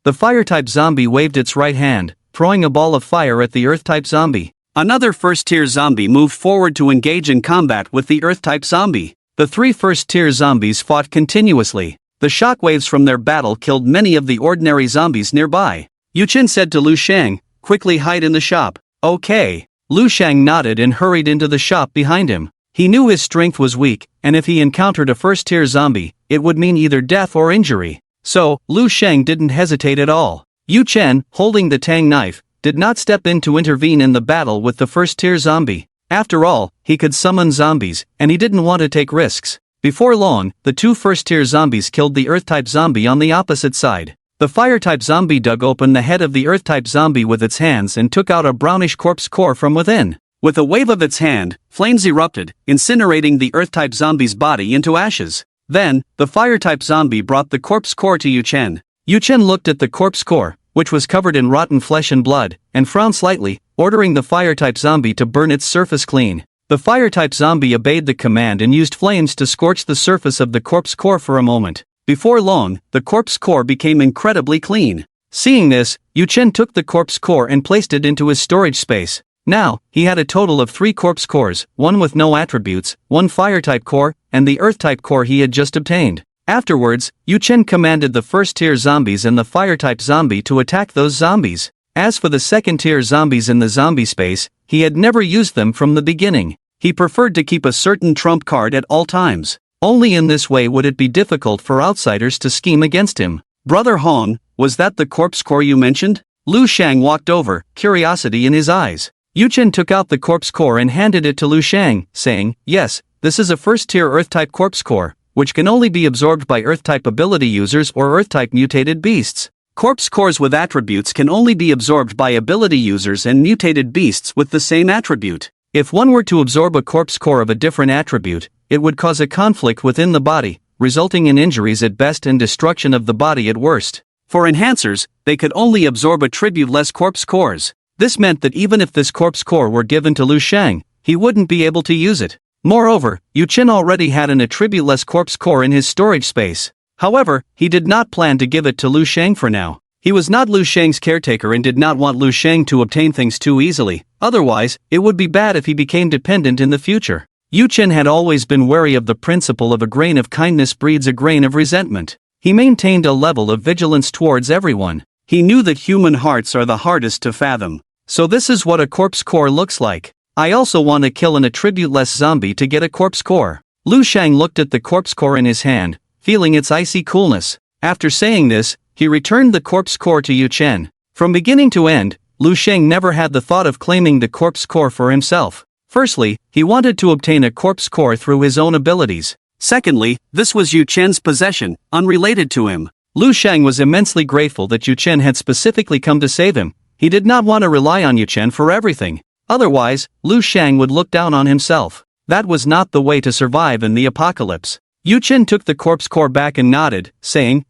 The fire-type zombie waved its right hand, throwing a ball of fire at the Earth-type zombie. Another first-tier zombie moved forward to engage in combat with the Earth-type zombie. The 3 first-tier zombies fought continuously. The shockwaves from their battle killed many of the ordinary zombies nearby. Yu Chen said to Lu Shang, quickly hide in the shop. Okay. Lu Shang nodded and hurried into the shop behind him. He knew his strength was weak, and if he encountered a first-tier zombie, it would mean either death or injury. So, Lu Shang didn't hesitate at all. Yu Chen, holding the tang knife, did not step in to intervene in the battle with the first-tier zombie. After all, he could summon zombies, and he didn't want to take risks. Before long, the 2 first-tier zombies killed the Earth-type zombie on the opposite side. The fire-type zombie dug open the head of the Earth-type zombie with its hands and took out a brownish corpse core from within. With a wave of its hand, flames erupted, incinerating the Earth-type zombie's body into ashes. Then, the fire-type zombie brought the corpse core to Yu Chen. Yu Chen looked at the corpse core, which was covered in rotten flesh and blood, and frowned slightly, ordering the fire-type zombie to burn its surface clean. The fire-type zombie obeyed the command and used flames to scorch the surface of the corpse core for a moment. Before long, the corpse core became incredibly clean. Seeing this, Yu Chen took the corpse core and placed it into his storage space. Now, he had a total of 3 corpse cores, 1 with no attributes, 1 fire-type core, and the earth-type core he had just obtained. Afterwards, Yu Chen commanded the first-tier zombies and the fire-type zombie to attack those zombies. As for the second-tier zombies in the zombie space, he had never used them from the beginning. He preferred to keep a certain trump card at all times. Only in this way would it be difficult for outsiders to scheme against him. Brother Hong, was that the corpse core you mentioned? Lu Shang walked over, curiosity in his eyes. Yu Chen took out the corpse core and handed it to Lu Shang, saying, yes, this is a first-tier Earth-type corpse core, which can only be absorbed by Earth-type ability users or Earth-type mutated beasts. Corpse cores with attributes can only be absorbed by ability users and mutated beasts with the same attribute. If one were to absorb a corpse core of a different attribute, it would cause a conflict within the body, resulting in injuries at best and destruction of the body at worst. For enhancers, they could only absorb attribute-less corpse cores. This meant that even if this corpse core were given to Lu Shang, he wouldn't be able to use it. Moreover, Yu Chen already had an attribute-less corpse core in his storage space. However, he did not plan to give it to Lu Shang for now. He was not Lu Shang's caretaker and did not want Lu Shang to obtain things too easily, otherwise, it would be bad if he became dependent in the future. Yu Chen had always been wary of the principle of a grain of kindness breeds a grain of resentment. He maintained a level of vigilance towards everyone. He knew that human hearts are the hardest to fathom. So this is what a corpse core looks like. I also want to kill an attribute-less zombie to get a corpse core. Lu Shang looked at the corpse core in his hand, feeling its icy coolness. After saying this, he returned the corpse core to Yu Chen. From beginning to end, Lu Shang never had the thought of claiming the corpse core for himself. Firstly, he wanted to obtain a corpse core through his own abilities. Secondly, this was Yu Chen's possession, unrelated to him. Lu Shang was immensely grateful that Yu Chen had specifically come to save him. He did not want to rely on Yu Chen for everything. Otherwise, Lu Shang would look down on himself. That was not the way to survive in the apocalypse. Yu Chen took the corpse core back and nodded, saying,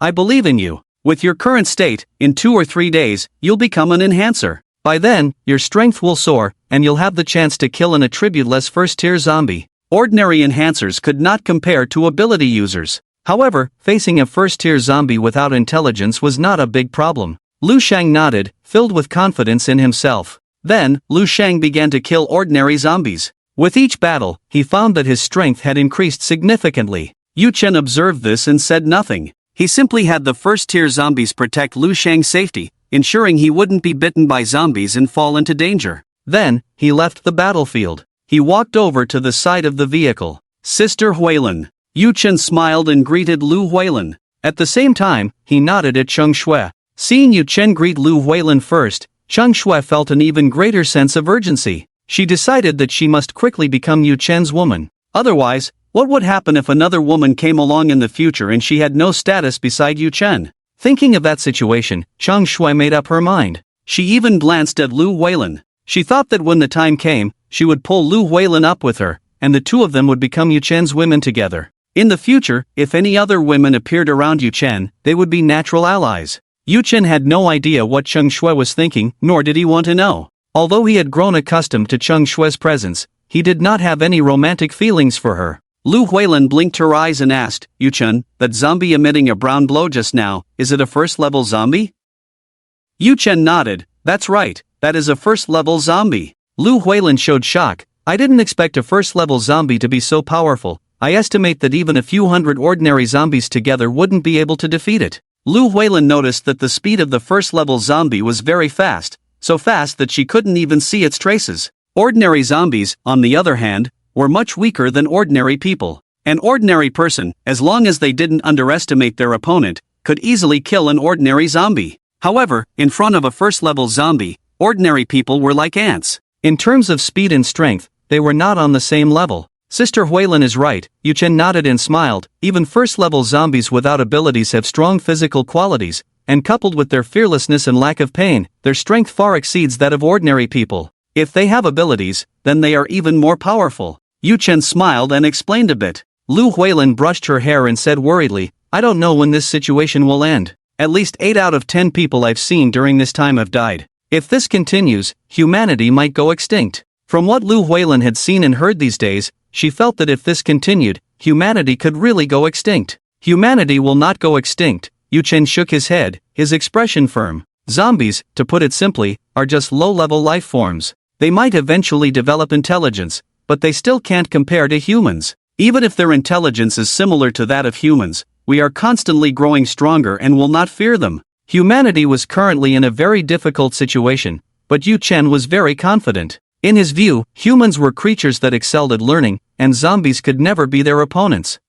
I believe in you. With your current state, in 2 or 3 days, you'll become an enhancer. By then, your strength will soar, and you'll have the chance to kill an attribute-less first-tier zombie. Ordinary enhancers could not compare to ability users. However, facing a first-tier zombie without intelligence was not a big problem. Lu Shang nodded, filled with confidence in himself. Then, Lu Shang began to kill ordinary zombies. With each battle, he found that his strength had increased significantly. Yu Chen observed this and said nothing. He simply had the first-tier zombies protect Lu Shang's safety, ensuring he wouldn't be bitten by zombies and fall into danger. Then, he left the battlefield. He walked over to the side of the vehicle. Sister Huilin. Yu Chen smiled and greeted Lu Huilin. At the same time, he nodded at Cheng Shui. Seeing Yu Chen greet Lu Huilin first, Cheng Shui felt an even greater sense of urgency. She decided that she must quickly become Yu Chen's woman. Otherwise, what would happen if another woman came along in the future and she had no status beside Yu Chen? Thinking of that situation, Cheng Shui made up her mind. She even glanced at Lu Huilin. She thought that when the time came, she would pull Lu Huilin up with her, and the two of them would become Yu Chen's women together. In the future, if any other women appeared around Yu Chen, they would be natural allies. Yu Chen had no idea what Cheng Shui was thinking, nor did he want to know. Although he had grown accustomed to Cheng Shui's presence, he did not have any romantic feelings for her. Lu Huilin blinked her eyes and asked, Yu Chen, that zombie emitting a brown glow just now, is it a first-level zombie? Yu Chen nodded, that's right, that is a first-level zombie. Lu Huilin showed shock. I didn't expect a first-level zombie to be so powerful. I estimate that even a few hundred ordinary zombies together wouldn't be able to defeat it. Lu Huilin noticed that the speed of the first-level zombie was very fast, so fast that she couldn't even see its traces. Ordinary zombies, on the other hand, were much weaker than ordinary people. An ordinary person, as long as they didn't underestimate their opponent, could easily kill an ordinary zombie. However, in front of a first-level zombie, ordinary people were like ants. In terms of speed and strength, they were not on the same level. Sister Huilin is right, Yu Chen nodded and smiled. Even first-level zombies without abilities have strong physical qualities, and coupled with their fearlessness and lack of pain, their strength far exceeds that of ordinary people. If they have abilities, then they are even more powerful. Yu Chen smiled and explained a bit. Lu Huilin brushed her hair and said worriedly, I don't know when this situation will end. At least 8 out of 10 people I've seen during this time have died. If this continues, humanity might go extinct. From what Lu Huilin had seen and heard these days, she felt that if this continued, humanity could really go extinct. Humanity will not go extinct. Yu Chen shook his head, his expression firm. Zombies, to put it simply, are just low-level life forms. They might eventually develop intelligence, but they still can't compare to humans. Even if their intelligence is similar to that of humans, we are constantly growing stronger and will not fear them. Humanity was currently in a very difficult situation, but Yu Chen was very confident. In his view, humans were creatures that excelled at learning, and zombies could never be their opponents.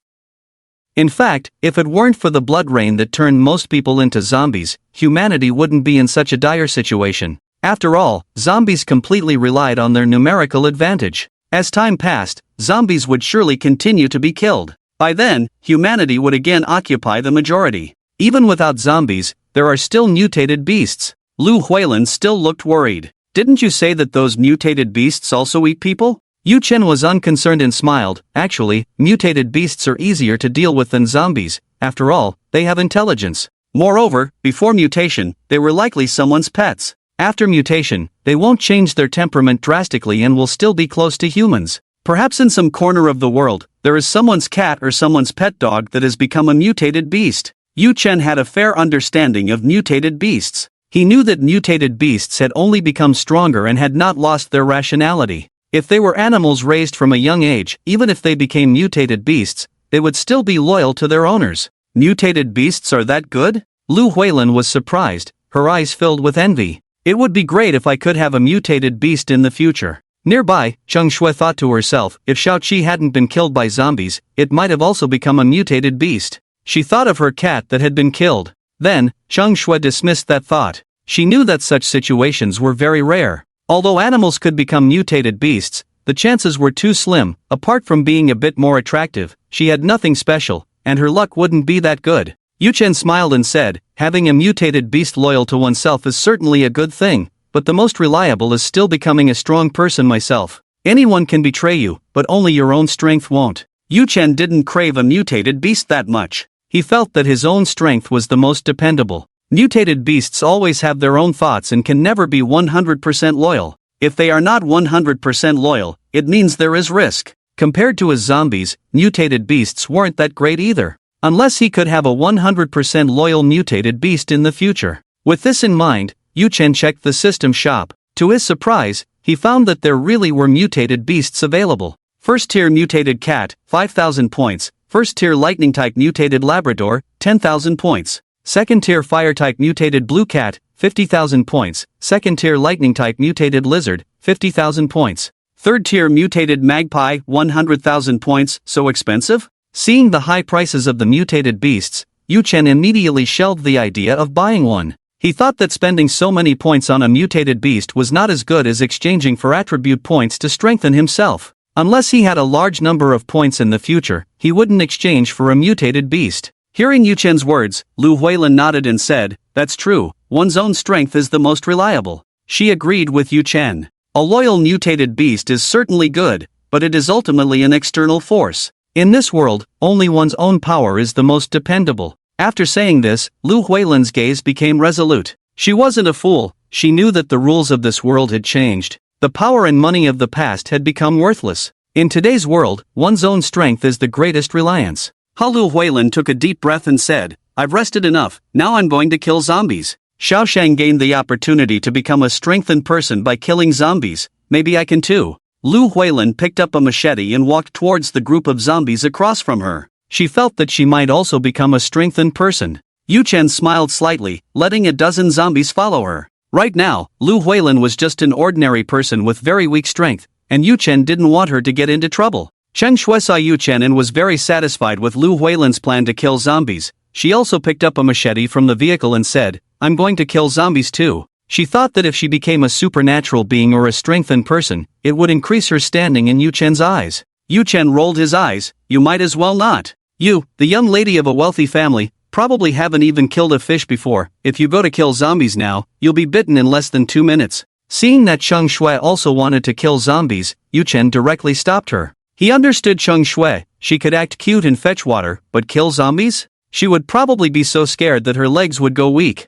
In fact, if it weren't for the blood rain that turned most people into zombies, humanity wouldn't be in such a dire situation. After all, zombies completely relied on their numerical advantage. As time passed, zombies would surely continue to be killed. By then, humanity would again occupy the majority. Even without zombies, there are still mutated beasts. Lu Huilin still looked worried. Didn't you say that those mutated beasts also eat people? Yu Chen was unconcerned and smiled. Actually, mutated beasts are easier to deal with than zombies. After all, they have intelligence. Moreover, before mutation, they were likely someone's pets. After mutation, they won't change their temperament drastically and will still be close to humans. Perhaps in some corner of the world, there is someone's cat or someone's pet dog that has become a mutated beast. Yu Chen had a fair understanding of mutated beasts. He knew that mutated beasts had only become stronger and had not lost their rationality. If they were animals raised from a young age, even if they became mutated beasts, they would still be loyal to their owners. Mutated beasts are that good? Lu Huilin was surprised, her eyes filled with envy. It would be great if I could have a mutated beast in the future. Nearby, Cheng Shui thought to herself, if Shao-Chi hadn't been killed by zombies, it might have also become a mutated beast. She thought of her cat that had been killed. Then, Cheng Shui dismissed that thought. She knew that such situations were very rare. Although animals could become mutated beasts, the chances were too slim. Apart from being a bit more attractive, she had nothing special, and her luck wouldn't be that good. Yu Chen smiled and said, having a mutated beast loyal to oneself is certainly a good thing, but the most reliable is still becoming a strong person myself. Anyone can betray you, but only your own strength won't. Yu Chen didn't crave a mutated beast that much. He felt that his own strength was the most dependable. Mutated beasts always have their own thoughts and can never be 100% loyal. If they are not 100% loyal, it means there is risk. Compared to his zombies, mutated beasts weren't that great either. Unless he could have a 100% loyal mutated beast in the future. With this in mind, Yu Chen checked the system shop. To his surprise, he found that there really were mutated beasts available. First tier mutated cat, 5,000 points. First tier lightning type mutated Labrador, 10,000 points. Second tier fire type mutated blue cat, 50,000 points. Second tier lightning type mutated lizard, 50,000 points. Third tier mutated magpie, 100,000 points. So expensive? Seeing the high prices of the mutated beasts, Yu Chen immediately shelved the idea of buying one. He thought that spending so many points on a mutated beast was not as good as exchanging for attribute points to strengthen himself. Unless he had a large number of points in the future, he wouldn't exchange for a mutated beast. Hearing Yu Chen's words, Lu Huilin nodded and said, "That's true, one's own strength is the most reliable." She agreed with Yu Chen. A loyal mutated beast is certainly good, but it is ultimately an external force. In this world, only one's own power is the most dependable. After saying this, Lu Huilin's gaze became resolute. She wasn't a fool, she knew that the rules of this world had changed. The power and money of the past had become worthless. In today's world, one's own strength is the greatest reliance. Lu Huilin took a deep breath and said, "I've rested enough, now I'm going to kill zombies." Xiaoshang gained the opportunity to become a strengthened person by killing zombies. Maybe I can too. Lu Huilin picked up a machete and walked towards the group of zombies across from her. She felt that she might also become a strengthened person. Yu Chen smiled slightly, letting a dozen zombies follow her. Right now, Lu Huilin was just an ordinary person with very weak strength, and Yu Chen didn't want her to get into trouble. Cheng Shui saw Yu Chen and was very satisfied with Lu Huilin's plan to kill zombies. She also picked up a machete from the vehicle and said, "I'm going to kill zombies too." She thought that if she became a supernatural being or a strengthened person, it would increase her standing in Yu Chen's eyes. Yu Chen rolled his eyes. "You might as well not. You, the young lady of a wealthy family, probably haven't even killed a fish before. If you go to kill zombies now, you'll be bitten in less than 2 minutes." Seeing that Cheng Shui also wanted to kill zombies, Yu Chen directly stopped her. He understood Cheng Shui. She could act cute and fetch water, but kill zombies? She would probably be so scared that her legs would go weak.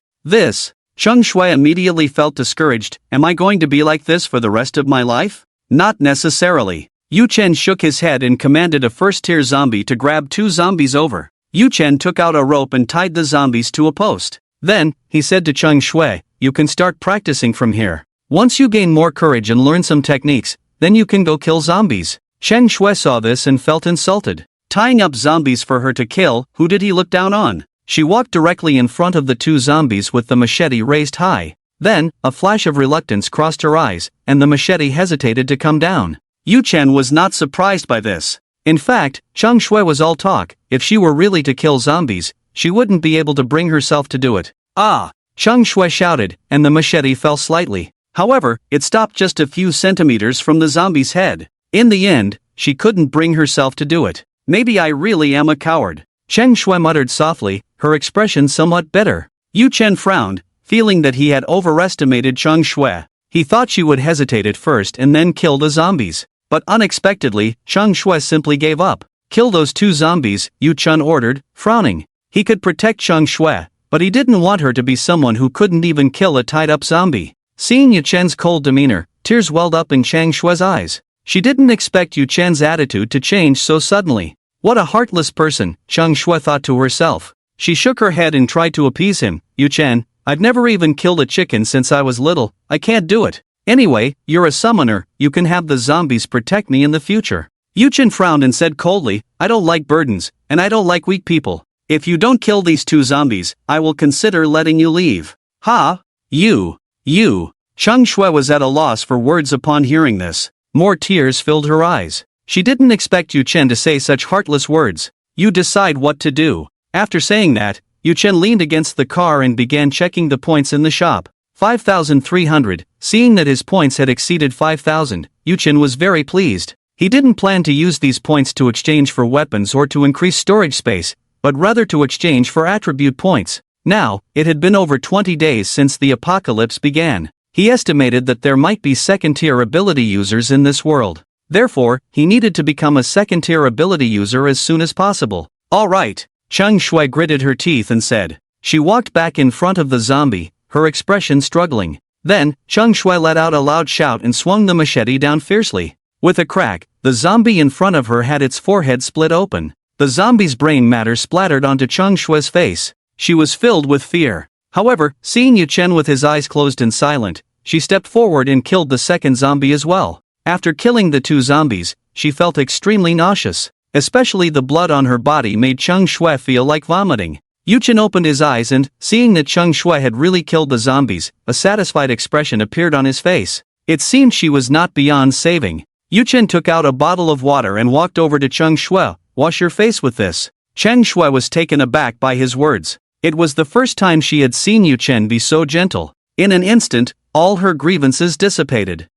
Cheng Shui immediately felt discouraged. Am I going to be like this for the rest of my life? Not necessarily. Yu Chen shook his head and commanded a first-tier zombie to grab 2 zombies over. Yu Chen took out a rope and tied the zombies to a post. Then, he said to Cheng Shui, "You can start practicing from here. Once you gain more courage and learn some techniques, then you can go kill zombies." Cheng Shui saw this and felt insulted. Tying up zombies for her to kill, who did he look down on? She walked directly in front of the 2 zombies with the machete raised high. Then, a flash of reluctance crossed her eyes, and the machete hesitated to come down. Yu Chen was not surprised by this. In fact, Cheng Shui was all talk. If she were really to kill zombies, she wouldn't be able to bring herself to do it. "Ah!" Cheng Shui shouted, and the machete fell slightly. However, it stopped just a few centimeters from the zombie's head. In the end, she couldn't bring herself to do it. "Maybe I really am a coward," Cheng Shui muttered softly, her expression somewhat bitter. Yu Chen frowned, feeling that he had overestimated Cheng Shui. He thought she would hesitate at first and then kill the zombies. But unexpectedly, Cheng Shui simply gave up. "Kill those 2 zombies," Yu Chen ordered, frowning. He could protect Cheng Shui, but he didn't want her to be someone who couldn't even kill a tied-up zombie. Seeing Yu Chen's cold demeanor, tears welled up in Cheng Shui's eyes. She didn't expect Yu Chen's attitude to change so suddenly. What a heartless person, Cheng Shui thought to herself. She shook her head and tried to appease him. "Yu Chen, I've never even killed a chicken since I was little, I can't do it." Anyway, you're a summoner, you can have the zombies protect me in the future. Yu-chan frowned and said coldly, I don't like burdens, and I don't like weak people. If you don't kill these 2 zombies, I will consider letting you leave. Ha! You. Chang Shui was at a loss for words upon hearing this. More tears filled her eyes. She didn't expect Yu-chen to say such heartless words. You decide what to do. After saying that, Yu-chen leaned against the car and began checking the points in the shop. 5,300. Seeing that his points had exceeded 5,000, Yu-chen was very pleased. He didn't plan to use these points to exchange for weapons or to increase storage space, but rather to exchange for attribute points. Now, it had been over 20 days since the apocalypse began. He estimated that there might be second-tier ability users in this world. Therefore, he needed to become a second-tier ability user as soon as possible. All right, Chang Shui gritted her teeth and said. She walked back in front of the zombie, her expression struggling. Then, Chang Shui let out a loud shout and swung the machete down fiercely. With a crack, the zombie in front of her had its forehead split open. The zombie's brain matter splattered onto Chang Shui's face. She was filled with fear. However, seeing Yu-chen with his eyes closed and silent, she stepped forward and killed the second zombie as well. After killing the 2 zombies, she felt extremely nauseous. Especially the blood on her body made Chang Shui feel like vomiting. Yu-chen opened his eyes and, seeing that Chang Shui had really killed the zombies, a satisfied expression appeared on his face. It seemed she was not beyond saving. Yu-chen took out a bottle of water and walked over to Chang Shui. Wash your face with this. Chang Shui was taken aback by his words. It was the first time she had seen Yu-chen be so gentle. In an instant, all her grievances dissipated.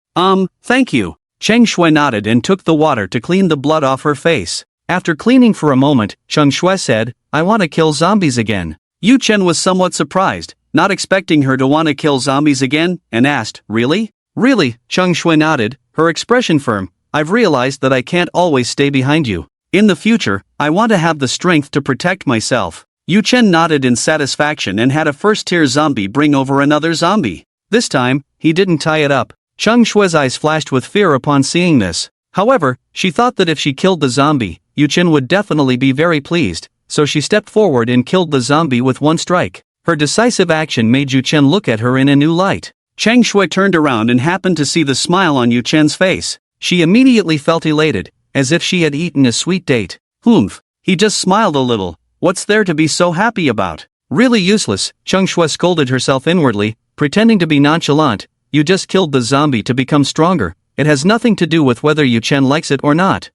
Thank you. Chang Shui nodded and took the water to clean the blood off her face. After cleaning for a moment, Chang Shui said, I want to kill zombies again. Yu-chen was somewhat surprised, not expecting her to want to kill zombies again, and asked, Really? Really? Chang Shui nodded, her expression firm. I've realized that I can't always stay behind you. In the future, I want to have the strength to protect myself. Yu-chen nodded in satisfaction and had a first-tier zombie bring over another zombie. This time, he didn't tie it up. Chang Shui's eyes flashed with fear upon seeing this. However, she thought that if she killed the zombie, Yu-chen would definitely be very pleased, so she stepped forward and killed the zombie with one strike. Her decisive action made Yu-chen look at her in a new light. Chang Shui turned around and happened to see the smile on Yu-chen's face. She immediately felt elated, as if she had eaten a sweet date. He just smiled a little. What's there to be so happy about? Really useless, Chang Shui scolded herself inwardly, pretending to be nonchalant. You just killed the zombie to become stronger. It has nothing to do with whether Yu-chen likes it or not.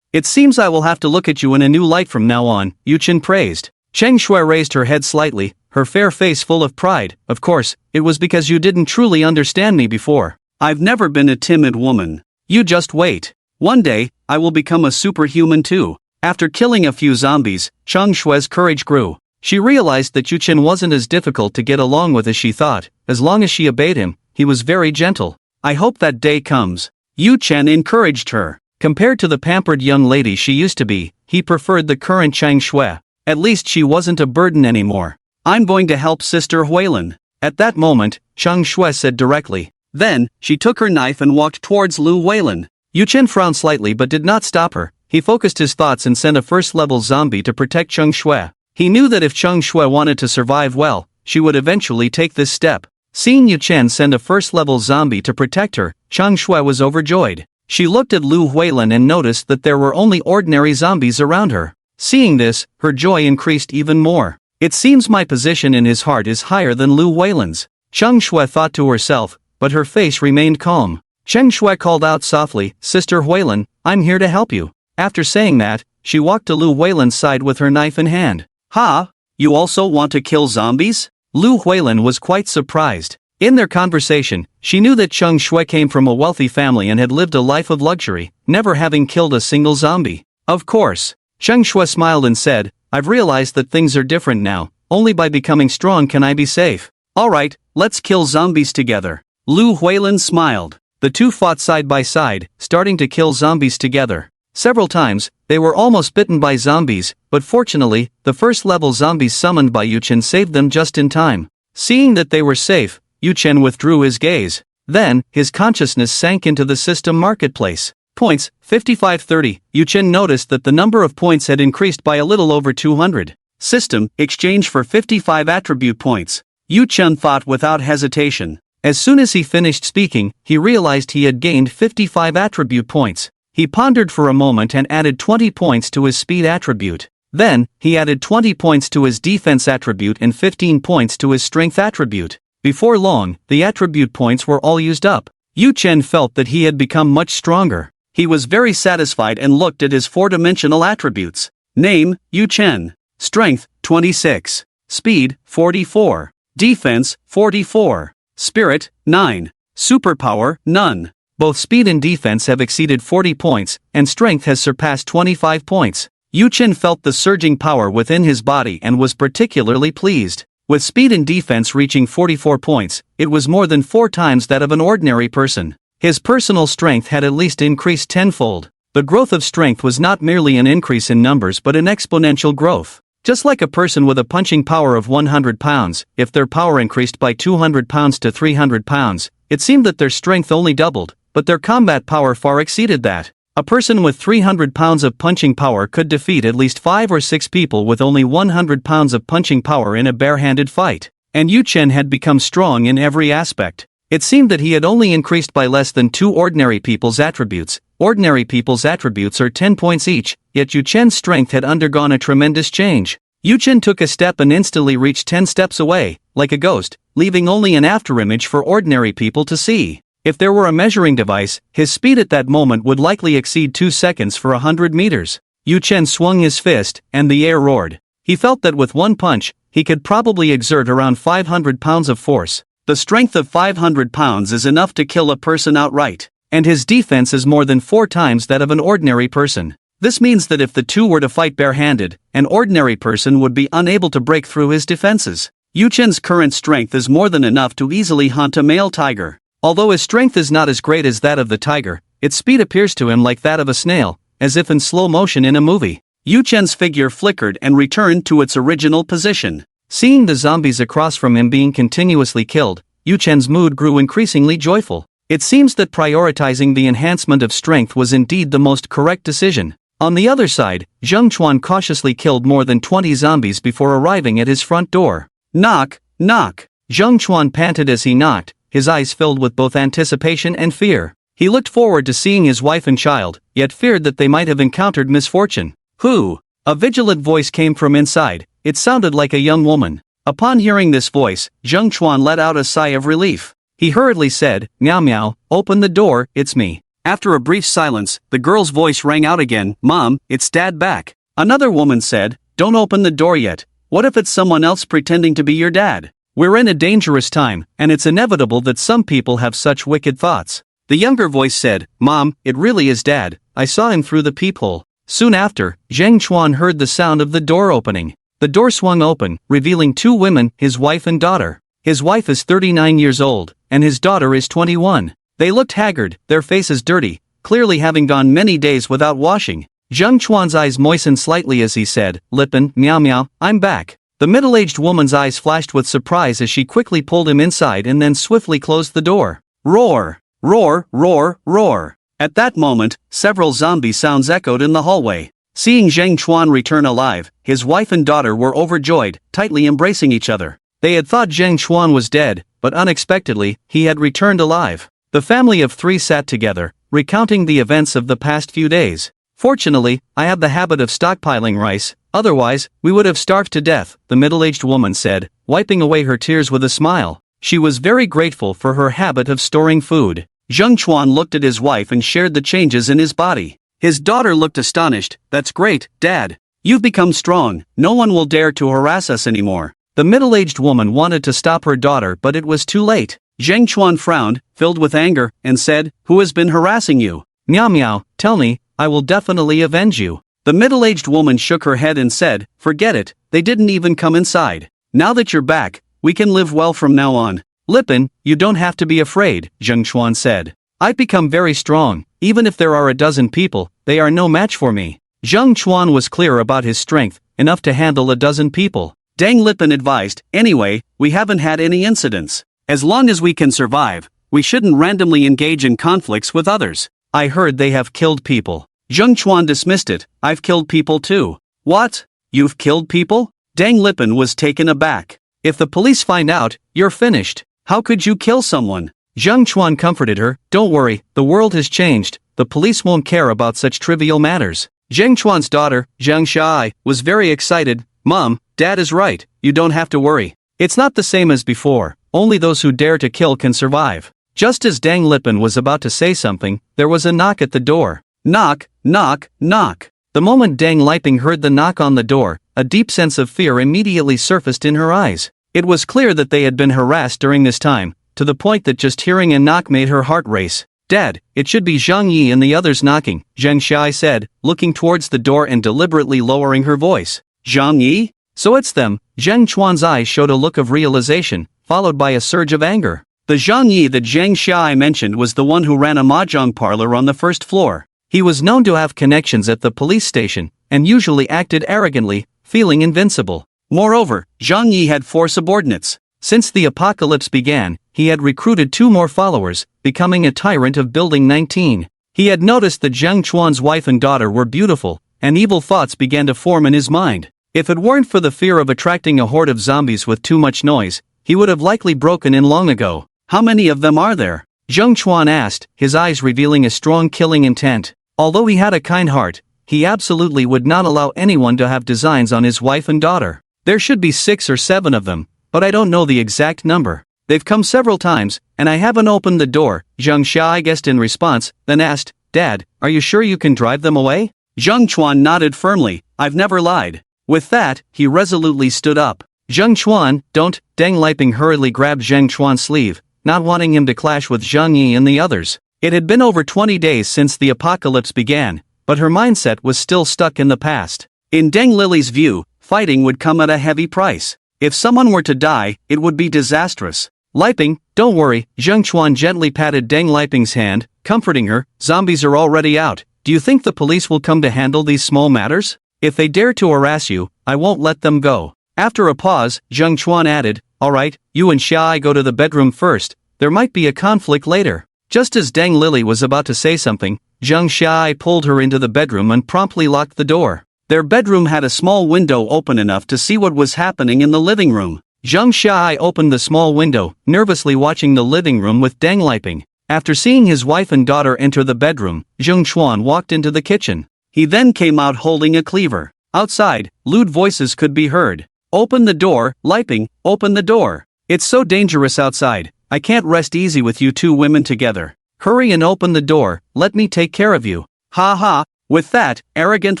It seems I will have to look at you in a new light from now on, Yu-chen praised. Chang Shui raised her head slightly, her fair face full of pride. Of course, it was because you didn't truly understand me before. I've never been a timid woman. You just wait. One day, I will become a superhuman too. After killing a few zombies, Chang Shui's courage grew. She realized that Yu-chen wasn't as difficult to get along with as she thought. As long as she obeyed him, he was very gentle. I hope that day comes. Yu-chen encouraged her. Compared to the pampered young lady she used to be, he preferred the current Chang Shui. At least she wasn't a burden anymore. I'm going to help Sister Huilin. At that moment, Chang Shui said directly. Then, she took her knife and walked towards Lu Huilin. Yu-chen frowned slightly but did not stop her. He focused his thoughts and sent a first-level zombie to protect Chang Shui. He knew that if Chang Shui wanted to survive well, she would eventually take this step. Seeing Yu-chen send a first-level zombie to protect her, Chang Shui was overjoyed. She looked at Lu Huilin and noticed that there were only ordinary zombies around her. Seeing this, her joy increased even more. It seems my position in his heart is higher than Lu Huilin's. Chang Shui thought to herself, but her face remained calm. Chang Shui called out softly, Sister Huilin, I'm here to help you. After saying that, she walked to Lu Huilin's side with her knife in hand. Ha! You also want to kill zombies? Lu Huilin was quite surprised. In their conversation, she knew that Chang Shui came from a wealthy family and had lived a life of luxury, never having killed a single zombie. Of course. Chang Shui smiled and said, I've realized that things are different now. Only by becoming strong can I be safe. Alright, let's kill zombies together. Lu Huilin smiled. The two fought side by side, starting to kill zombies together. Several times, they were almost bitten by zombies, but fortunately, the first-level zombies summoned by Yu-chen saved them just in time. Seeing that they were safe, Yu-chen withdrew his gaze. Then, his consciousness sank into the system marketplace. Points, 5530. Yu-chen noticed that the number of points had increased by a little over 200. System, exchange for 55 attribute points. Yu-chen thought without hesitation. As soon as he finished speaking, he realized he had gained 55 attribute points. He pondered for a moment and added 20 points to his speed attribute. Then, he added 20 points to his defense attribute and 15 points to his strength attribute. Before long, the attribute points were all used up. Yu Chen felt that he had become much stronger. He was very satisfied and looked at his four-dimensional attributes. Name, Yu Chen. Strength, 26. Speed, 44. Defense, 44. Spirit, 9. Superpower, none. Both speed and defense have exceeded 40 points, and strength has surpassed 25 points. Yu Chen felt the surging power within his body and was particularly pleased. With speed and defense reaching 44 points, it was more than 4 times that of an ordinary person. His personal strength had at least increased tenfold. The growth of strength was not merely an increase in numbers but an exponential growth. Just like a person with a punching power of 100 pounds, if their power increased by 200 pounds to 300 pounds, it seemed that their strength only doubled, but their combat power far exceeded that. A person with 300 pounds of punching power could defeat at least 5 or 6 people with only 100 pounds of punching power in a barehanded fight. And Yu Chen had become strong in every aspect. It seemed that he had only increased by less than 2 ordinary people's attributes. Ordinary people's attributes are 10 points each, yet Yu Chen's strength had undergone a tremendous change. Yu Chen took a step and instantly reached 10 steps away, like a ghost, leaving only an afterimage for ordinary people to see. If there were a measuring device, his speed at that moment would likely exceed 2 seconds for 100 meters. Yu Chen swung his fist, and the air roared. He felt that with one punch, he could probably exert around 500 pounds of force. The strength of 500 pounds is enough to kill a person outright, and his defense is more than 4 times that of an ordinary person. This means that if the two were to fight barehanded, an ordinary person would be unable to break through his defenses. Yu Chen's current strength is more than enough to easily hunt a male tiger. Although his strength is not as great as that of the tiger, its speed appears to him like that of a snail, as if in slow motion in a movie. Yu Chen's figure flickered and returned to its original position. Seeing the zombies across from him being continuously killed, Yu Chen's mood grew increasingly joyful. It seems that prioritizing the enhancement of strength was indeed the most correct decision. On the other side, Zheng Chuan cautiously killed more than 20 zombies before arriving at his front door. Knock, knock. Zheng Chuan panted as he knocked, his eyes filled with both anticipation and fear. He looked forward to seeing his wife and child, yet feared that they might have encountered misfortune. Who? A vigilant voice came from inside. It sounded like a young woman. Upon hearing this voice, Zheng Chuan let out a sigh of relief. He hurriedly said, "Meow meow, open the door, it's me." After a brief silence, the girl's voice rang out again, "Mom, it's Dad back." Another woman said, "Don't open the door yet. What if it's someone else pretending to be your dad? We're in a dangerous time, and it's inevitable that some people have such wicked thoughts." The younger voice said, "Mom, it really is Dad. I saw him through the peephole." Soon after, Zheng Chuan heard the sound of the door opening. The door swung open, revealing 2 women, his wife and daughter. His wife is 39 years old, and his daughter is 21. They looked haggard, their faces dirty, clearly having gone many days without washing. Zheng Chuan's eyes moistened slightly as he said, "Lipin, meow meow, I'm back." The middle-aged woman's eyes flashed with surprise as she quickly pulled him inside and then swiftly closed the door. Roar! Roar, roar, roar. At that moment, several zombie sounds echoed in the hallway. Seeing Zheng Chuan return alive, his wife and daughter were overjoyed, tightly embracing each other. They had thought Zheng Chuan was dead, but unexpectedly, he had returned alive. The family of 3 sat together, recounting the events of the past few days. "Fortunately, I have the habit of stockpiling rice, otherwise, we would have starved to death," the middle-aged woman said, wiping away her tears with a smile. She was very grateful for her habit of storing food. Zheng Chuan looked at his wife and shared the changes in his body. His daughter looked astonished. "That's great, Dad. You've become strong, no one will dare to harass us anymore." The middle-aged woman wanted to stop her daughter but it was too late. Zheng Chuan frowned, filled with anger, and said, "Who has been harassing you?" "Meow meow, tell me, I will definitely avenge you." The middle-aged woman shook her head and said, "Forget it, they didn't even come inside. Now that you're back, we can live well from now on." "Lipin, you don't have to be afraid," Zheng Chuan said. "I've become very strong, even if there are a dozen people, they are no match for me." Zheng Chuan was clear about his strength, enough to handle a dozen people. Deng Lipin advised, "Anyway, we haven't had any incidents. As long as we can survive, we shouldn't randomly engage in conflicts with others." "I heard they have killed people." Zheng Chuan dismissed it. "I've killed people too." "What? You've killed people?" Deng Lipin was taken aback. "If the police find out, you're finished." How could you kill someone? Zheng Chuan comforted her, don't worry, the world has changed, the police won't care about such trivial matters. Zheng Chuan's daughter, Zhang Shai, was very excited. Mom, Dad is right, you don't have to worry. It's not the same as before, only those who dare to kill can survive. Just as Dang Lipan was about to say something, there was a knock at the door. Knock, knock, knock. The moment Dang Liping heard the knock on the door, a deep sense of fear immediately surfaced in her eyes. It was clear that they had been harassed during this time, to the point that just hearing a knock made her heart race. Dad, it should be Zhang Yi and the others knocking, Zheng Shai said, looking towards the door and deliberately lowering her voice. Zhang Yi? So it's them. Zheng Chuan's eyes showed a look of realization, followed by a surge of anger. The Zhang Yi that Zheng Shai mentioned was the one who ran a mahjong parlor on the first floor. He was known to have connections at the police station, and usually acted arrogantly, feeling invincible. Moreover, Zhang Yi had 4 subordinates. Since the apocalypse began, he had recruited 2 more followers, becoming a tyrant of Building 19. He had noticed that Zheng Chuan's wife and daughter were beautiful, and evil thoughts began to form in his mind. If it weren't for the fear of attracting a horde of zombies with too much noise, he would have likely broken in long ago. How many of them are there? Zheng Chuan asked, his eyes revealing a strong killing intent. Although he had a kind heart, he absolutely would not allow anyone to have designs on his wife and daughter. There should be 6 or 7 of them, but I don't know the exact number. They've come several times, and I haven't opened the door, Zheng Shai guessed in response, then asked, Dad, are you sure you can drive them away? Zheng Chuan nodded firmly, I've never lied. With that, he resolutely stood up. Zheng Chuan, don't, Deng Liping hurriedly grabbed Zheng Chuan's sleeve, not wanting him to clash with Zhang Yi and the others. It had been over 20 days since the apocalypse began, but her mindset was still stuck in the past. In Deng Lily's view, fighting would come at a heavy price. If someone were to die, it would be disastrous. Liping, don't worry, Zheng Chuan gently patted Deng Liping's hand, comforting her, zombies are already out. Do you think the police will come to handle these small matters? If they dare to harass you, I won't let them go. After a pause, Zheng Chuan added, alright, you and Shai go to the bedroom first, there might be a conflict later. Just as Deng Lily was about to say something, Zheng Shai pulled her into the bedroom and promptly locked the door. Their bedroom had a small window open enough to see what was happening in the living room. Zheng Shai opened the small window, nervously watching the living room with Deng Liping. After seeing his wife and daughter enter the bedroom, Zheng Chuan walked into the kitchen. He then came out holding a cleaver. Outside, lewd voices could be heard. Open the door, Liping, open the door. It's so dangerous outside, I can't rest easy with you 2 women together. Hurry and open the door, let me take care of you. Ha ha. With that, arrogant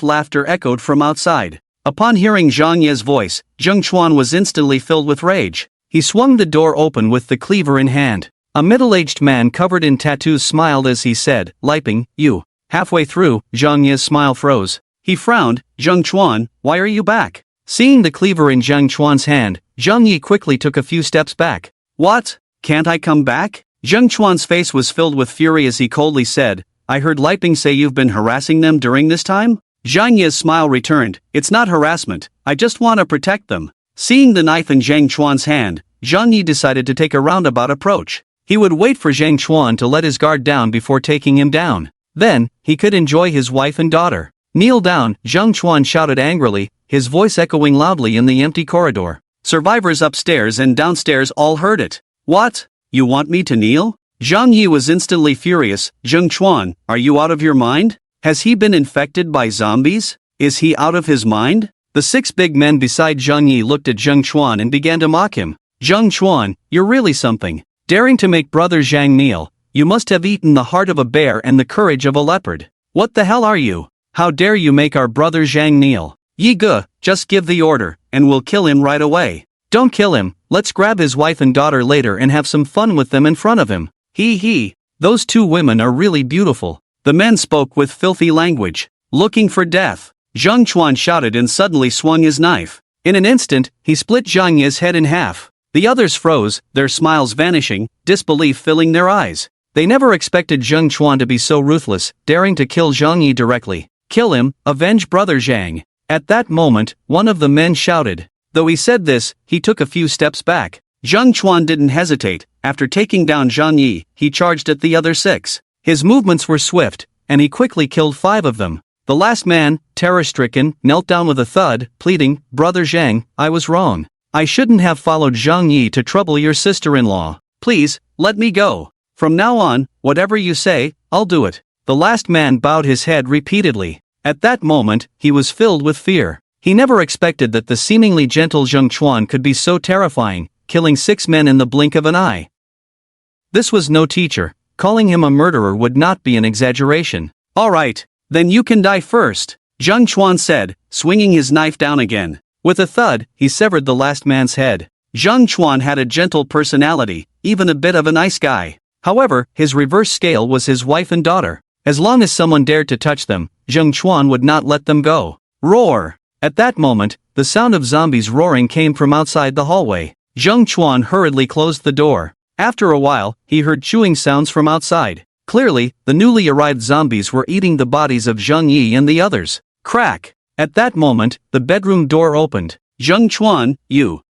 laughter echoed from outside. Upon hearing Zhang Ye's voice, Zheng Chuan was instantly filled with rage. He swung the door open with the cleaver in hand. A middle-aged man covered in tattoos smiled as he said, Liping, you. Halfway through, Zhang Ye's smile froze. He frowned, Zheng Chuan, why are you back? Seeing the cleaver in Zheng Chuan's hand, Zhang Yi quickly took a few steps back. What? Can't I come back? Zheng Chuan's face was filled with fury as he coldly said, I heard Liping say you've been harassing them during this time? Zhang Ye's smile returned, it's not harassment, I just want to protect them. Seeing the knife in Zheng Chuan's hand, Zhang Yi decided to take a roundabout approach. He would wait for Zheng Chuan to let his guard down before taking him down. Then, he could enjoy his wife and daughter. Kneel down, Zheng Chuan shouted angrily, his voice echoing loudly in the empty corridor. Survivors upstairs and downstairs all heard it. What? You want me to kneel? Zhang Yi was instantly furious. Zheng Chuan, are you out of your mind? Has he been infected by zombies? Is he out of his mind? The 6 big men beside Zhang Yi looked at Zheng Chuan and began to mock him. Zheng Chuan, you're really something. Daring to make brother Zhang kneel, you must have eaten the heart of a bear and the courage of a leopard. What the hell are you? How dare you make our brother Zhang kneel? Yi Ge, just give the order, and we'll kill him right away. Don't kill him, let's grab his wife and daughter later and have some fun with them in front of him. He. Those 2 women are really beautiful. The men spoke with filthy language. Looking for death. Zheng Chuan shouted and suddenly swung his knife. In an instant, he split Zhang Ye's head in half. The others froze, their smiles vanishing, disbelief filling their eyes. They never expected Zheng Chuan to be so ruthless, daring to kill Zhang Yi directly. Kill him, avenge brother Zhang. At that moment, one of the men shouted. Though he said this, he took a few steps back. Zheng Chuan didn't hesitate. After taking down Zhang Yi, he charged at the other 6. His movements were swift, and he quickly killed 5 of them. The last man, terror-stricken, knelt down with a thud, pleading, Brother Zhang, I was wrong. I shouldn't have followed Zhang Yi to trouble your sister-in-law. Please, let me go. From now on, whatever you say, I'll do it. The last man bowed his head repeatedly. At that moment, he was filled with fear. He never expected that the seemingly gentle Zheng Chuan could be so terrifying, killing 6 men in the blink of an eye. This was no teacher. Calling him a murderer would not be an exaggeration. All right, then you can die first, Zheng Chuan said, swinging his knife down again. With a thud, he severed the last man's head. Zheng Chuan had a gentle personality, even a bit of a nice guy. However, his reverse scale was his wife and daughter. As long as someone dared to touch them, Zheng Chuan would not let them go. Roar! At that moment, the sound of zombies roaring came from outside the hallway. Zheng Chuan hurriedly closed the door. After a while, he heard chewing sounds from outside. Clearly, the newly arrived zombies were eating the bodies of Zheng Yi and the others. Crack! At that moment, the bedroom door opened. Zheng Chuan, you.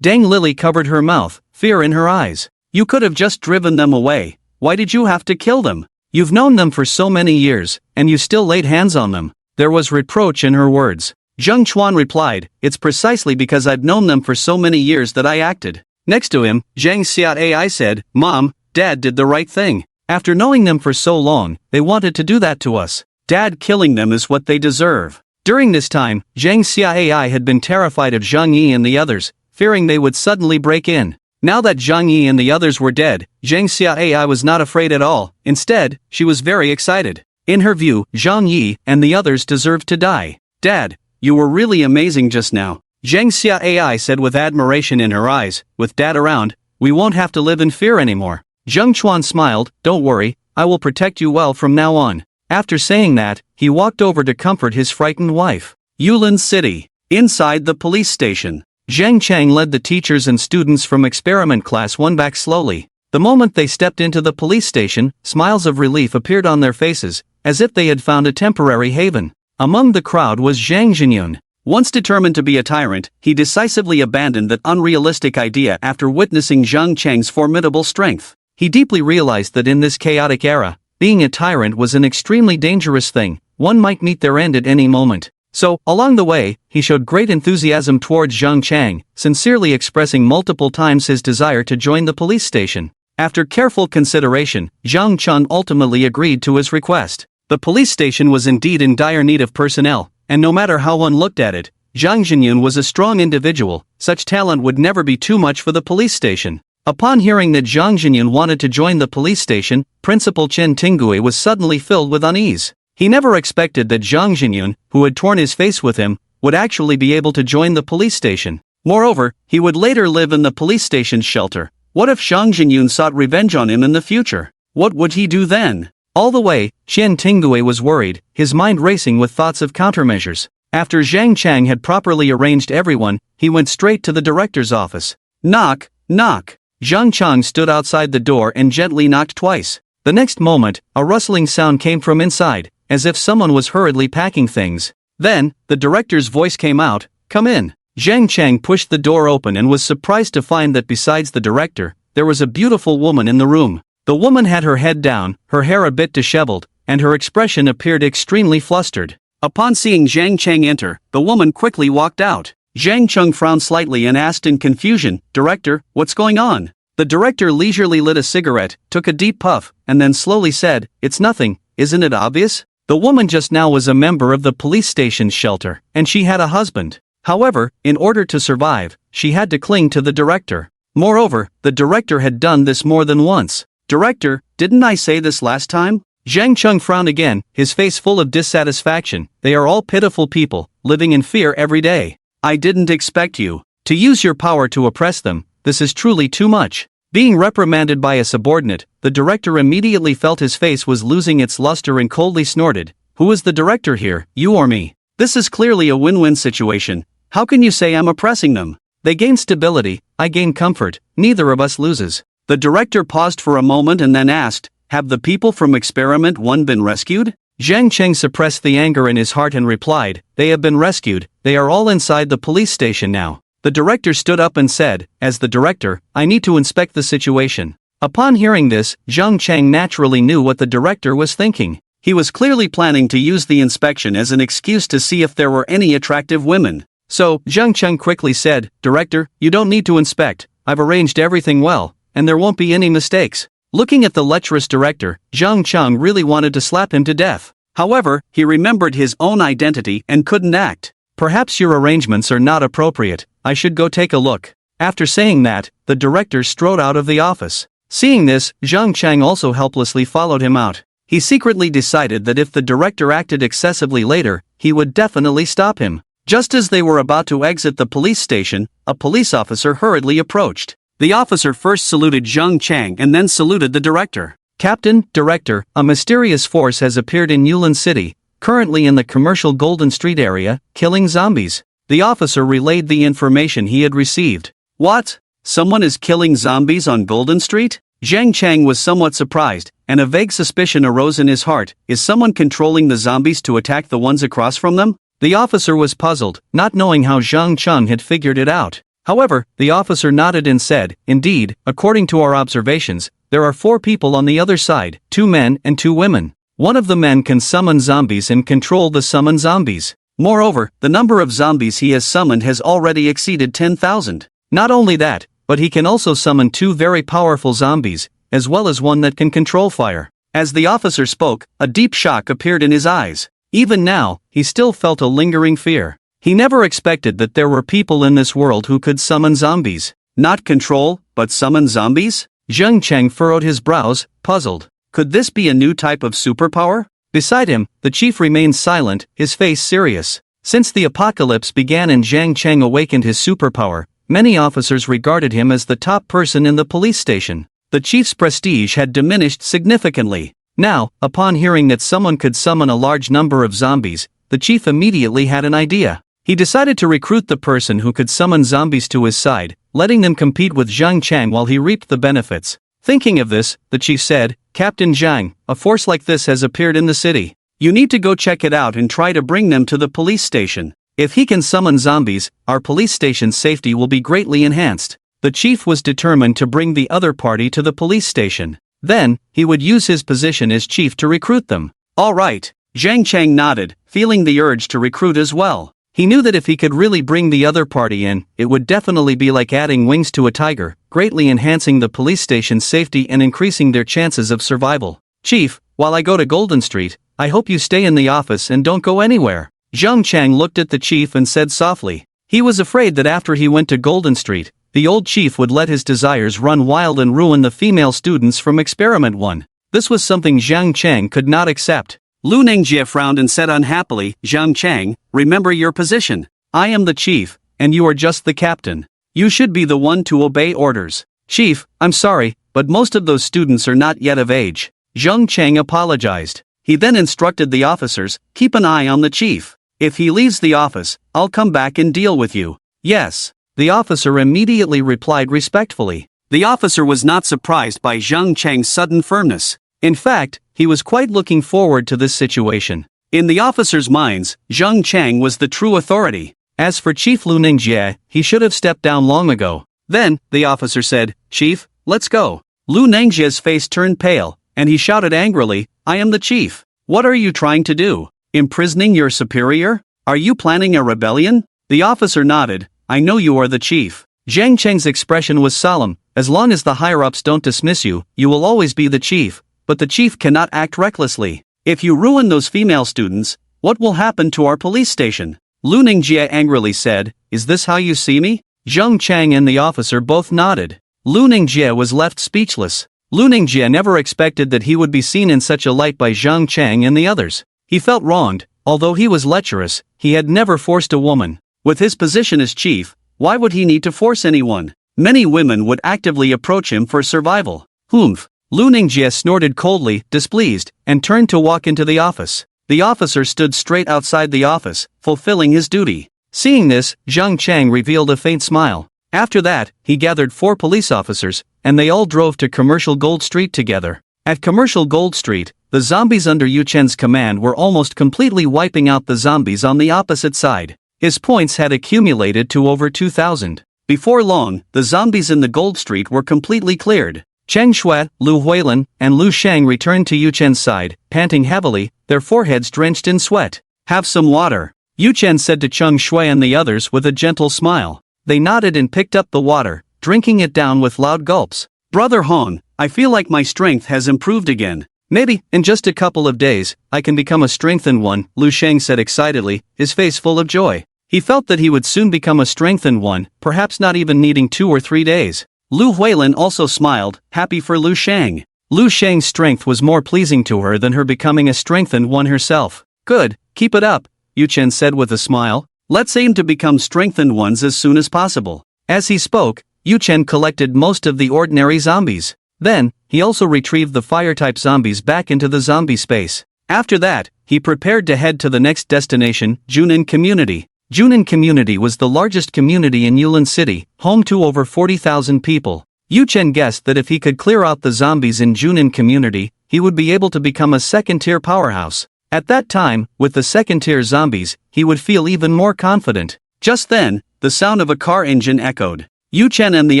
Dang Lily covered her mouth, fear in her eyes. You could have just driven them away. Why did you have to kill them? You've known them for so many years, and you still laid hands on them. There was reproach in her words. Zheng Chuan replied, it's precisely because I've known them for so many years that I acted. Next to him, Zhang Xiaoai said, Mom, Dad did the right thing. After knowing them for so long, they wanted to do that to us. Dad killing them is what they deserve. During this time, Zhang Xiaoai had been terrified of Zhang Yi and the others, fearing they would suddenly break in. Now that Zhang Yi and the others were dead, Zhang Xiaoai was not afraid at all. Instead, she was very excited. In her view, Zhang Yi and the others deserved to die. Dad, you were really amazing just now, Zhang Xiaoai said with admiration in her eyes. With Dad around, we won't have to live in fear anymore. Zheng Chuan smiled, don't worry, I will protect you well from now on. After saying that, he walked over to comfort his frightened wife. Yulin City. Inside the police station, Zhang Chang led the teachers and students from experiment class 1 back slowly. The moment they stepped into the police station, smiles of relief appeared on their faces, as if they had found a temporary haven. Among the crowd was Zhang Jinyun. Once determined to be a tyrant, he decisively abandoned that unrealistic idea after witnessing Zhang Chang's formidable strength. He deeply realized that in this chaotic era, being a tyrant was an extremely dangerous thing. One might meet their end at any moment. So, along the way, he showed great enthusiasm towards Zhang Chang, sincerely expressing multiple times his desire to join the police station. After careful consideration, Zhang Chun ultimately agreed to his request. The police station was indeed in dire need of personnel, and no matter how one looked at it, Zhang Jinyun was a strong individual. Such talent would never be too much for the police station. Upon hearing that Zhang Jinyun wanted to join the police station, Principal Chen Tingui was suddenly filled with unease. He never expected that Zhang Jinyun, who had torn his face with him, would actually be able to join the police station. Moreover, he would later live in the police station's shelter. What if Zhang Jinyun sought revenge on him in the future? What would he do then? All the way, Chen Tingui was worried, his mind racing with thoughts of countermeasures. After Zhang Chang had properly arranged everyone, he went straight to the director's office. Knock, knock. Zhang Chang stood outside the door and gently knocked twice. The next moment, a rustling sound came from inside, as if someone was hurriedly packing things. Then, the director's voice came out, come in. Zhang Chang pushed the door open and was surprised to find that besides the director, there was a beautiful woman in the room. The woman had her head down, her hair a bit disheveled, and her expression appeared extremely flustered. Upon seeing Zhang Chang enter, the woman quickly walked out. Zhang Cheng frowned slightly and asked in confusion, Director, what's going on? The director leisurely lit a cigarette, took a deep puff, and then slowly said, it's nothing, isn't it obvious? The woman just now was a member of the police station's shelter, and she had a husband. However, in order to survive, she had to cling to the director. Moreover, the director had done this more than once. Director, didn't I say this last time? Zhang Cheng frowned again, his face full of dissatisfaction. They are all pitiful people, living in fear every day. I didn't expect you to use your power to oppress them. This is truly too much. Being reprimanded by a subordinate, the director immediately felt his face was losing its luster and coldly snorted. Who is the director here, you or me? This is clearly a win-win situation. How can you say I'm oppressing them? They gain stability, I gain comfort, neither of us loses. The director paused for a moment and then asked, have the people from Experiment 1 been rescued? Zhang Cheng suppressed the anger in his heart and replied, they have been rescued, they are all inside the police station now. The director stood up and said, as the director, I need to inspect the situation. Upon hearing this, Zhang Cheng naturally knew what the director was thinking. He was clearly planning to use the inspection as an excuse to see if there were any attractive women. So, Zhang Cheng quickly said, Director, you don't need to inspect, I've arranged everything well, and there won't be any mistakes. Looking at the lecherous director, Zhang Cheng really wanted to slap him to death. However, he remembered his own identity and couldn't act. Perhaps your arrangements are not appropriate, I should go take a look. After saying that, the director strode out of the office. Seeing this, Zhang Cheng also helplessly followed him out. He secretly decided that if the director acted excessively later, he would definitely stop him. Just as they were about to exit the police station, a police officer hurriedly approached. The officer first saluted Zhang Cheng and then saluted the director. Captain, Director, a mysterious force has appeared in Yulin City, currently in the commercial Golden Street area, killing zombies. The officer relayed the information he had received. What? Someone is killing zombies on Golden Street? Zhang Cheng was somewhat surprised, and a vague suspicion arose in his heart. Is someone controlling the zombies to attack the ones across from them? The officer was puzzled, not knowing how Zhang Cheng had figured it out. However, the officer nodded and said, indeed, according to our observations, there are 4 people on the other side, 2 men and 2 women. One of the men can summon zombies and control the summoned zombies. Moreover, the number of zombies he has summoned has already exceeded 10,000. Not only that, but he can also summon 2 very powerful zombies, as well as one that can control fire. As the officer spoke, a deep shock appeared in his eyes. Even now, he still felt a lingering fear. He never expected that there were people in this world who could summon zombies. Not control, but summon zombies? Zhang Cheng furrowed his brows, puzzled. Could this be a new type of superpower? Beside him, the chief remained silent, his face serious. Since the apocalypse began and Zhang Cheng awakened his superpower, many officers regarded him as the top person in the police station. The chief's prestige had diminished significantly. Now, upon hearing that someone could summon a large number of zombies, the chief immediately had an idea. He decided to recruit the person who could summon zombies to his side, letting them compete with Zhang Cheng while he reaped the benefits. Thinking of this, the chief said, Captain Zhang, a force like this has appeared in the city. You need to go check it out and try to bring them to the police station. If he can summon zombies, our police station's safety will be greatly enhanced. The chief was determined to bring the other party to the police station. Then, he would use his position as chief to recruit them. All right. Zhang Cheng nodded, feeling the urge to recruit as well. He knew that if he could really bring the other party in, it would definitely be like adding wings to a tiger, greatly enhancing the police station's safety and increasing their chances of survival. Chief, while I go to Golden Street, I hope you stay in the office and don't go anywhere. Zhang Cheng looked at the chief and said softly. He was afraid that after he went to Golden Street, the old chief would let his desires run wild and ruin the female students from Experiment 1. This was something Zhang Cheng could not accept. Lu Ningjie frowned and said unhappily, Zhang Cheng, remember your position. I am the chief, and you are just the captain. You should be the one to obey orders. Chief, I'm sorry, but most of those students are not yet of age. Zhang Cheng apologized. He then instructed the officers, keep an eye on the chief. If he leaves the office, I'll come back and deal with you. Yes. The officer immediately replied respectfully. The officer was not surprised by Zhang Cheng's sudden firmness. In fact, he was quite looking forward to this situation. In the officers' minds, Zhang Cheng was the true authority. As for Chief Lu Ningjie, he should have stepped down long ago. Then, the officer said, Chief, let's go. Lu Ningjie's face turned pale, and he shouted angrily, I am the chief. What are you trying to do? Imprisoning your superior? Are you planning a rebellion? The officer nodded. I know you are the chief. Zhang Cheng's expression was solemn. As long as the higher-ups don't dismiss you, you will always be the chief. But the chief cannot act recklessly. If you ruin those female students, what will happen to our police station? Lu Ningjie angrily said, Is this how you see me? Zhang Cheng and the officer both nodded. Lu Ningjie was left speechless. Lu Ningjie never expected that he would be seen in such a light by Zhang Cheng and the others. He felt wronged. Although he was lecherous, he had never forced a woman. With his position as chief, why would he need to force anyone? Many women would actively approach him for survival. Humph. Lu Ningjie snorted coldly, displeased, and turned to walk into the office. The officer stood straight outside the office, fulfilling his duty. Seeing this, Zhang Cheng revealed a faint smile. After that, he gathered 4 police officers, and they all drove to Commercial Gold Street together. At Commercial Gold Street, the zombies under Yu Chen's command were almost completely wiping out the zombies on the opposite side. His points had accumulated to over 2,000. Before long, the zombies in the Gold Street were completely cleared. Cheng Shui, Lu Huilin, and Lu Shang returned to Yu Chen's side, panting heavily, their foreheads drenched in sweat. Have some water, Yu Chen said to Cheng Shui and the others with a gentle smile. They nodded and picked up the water, drinking it down with loud gulps. Brother Hong, I feel like my strength has improved again. Maybe, in just a couple of days, I can become a strengthened one, Lu Sheng said excitedly, his face full of joy. He felt that he would soon become a strengthened one, perhaps not even needing 2 or 3 days. Lu Huilin also smiled, happy for Lu Sheng. Lu Sheng's strength was more pleasing to her than her becoming a strengthened one herself. Good, keep it up, Yu Chen said with a smile. Let's aim to become strengthened ones as soon as possible. As he spoke, Yu Chen collected most of the ordinary zombies. Then, he also retrieved the fire-type zombies back into the zombie space. After that, he prepared to head to the next destination, Junin Community. Junin Community was the largest community in Yulin City, home to over 40,000 people. Yu Chen guessed that if he could clear out the zombies in Junin Community, he would be able to become a second-tier powerhouse. At that time, with the second-tier zombies, he would feel even more confident. Just then, the sound of a car engine echoed. Yu Chen and the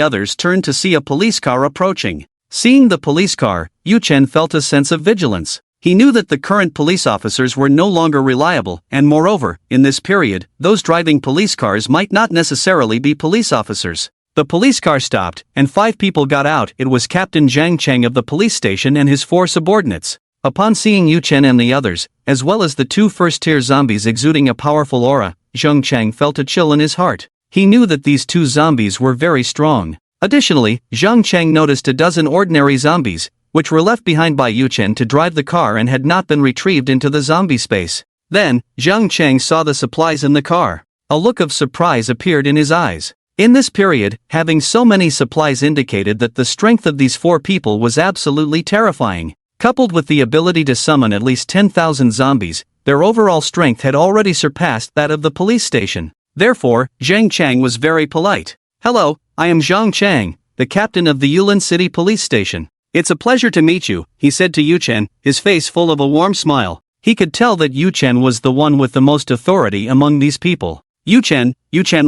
others turned to see a police car approaching. Seeing the police car, Yu Chen felt a sense of vigilance. He knew that the current police officers were no longer reliable, and moreover, in this period, those driving police cars might not necessarily be police officers. The police car stopped, and 5 people got out. It was Captain Zhang Cheng of the police station and his 4 subordinates. Upon seeing Yu Chen and the others, as well as the 2 first-tier zombies exuding a powerful aura, Zhang Cheng felt a chill in his heart. He knew that these 2 zombies were very strong. Additionally, Zhang Cheng noticed a dozen ordinary zombies, which were left behind by Yu Chen to drive the car and had not been retrieved into the zombie space. Then, Zhang Cheng saw the supplies in the car. A look of surprise appeared in his eyes. In this period, having so many supplies indicated that the strength of these 4 people was absolutely terrifying. Coupled with the ability to summon at least 10,000 zombies, their overall strength had already surpassed that of the police station. Therefore, Zhang Cheng was very polite. Hello, I am Zhang Cheng, the captain of the Yulin City Police Station. It's a pleasure to meet you, he said to Yu Chen, his face full of a warm smile. He could tell that Yu Chen was the one with the most authority among these people. Yu Chen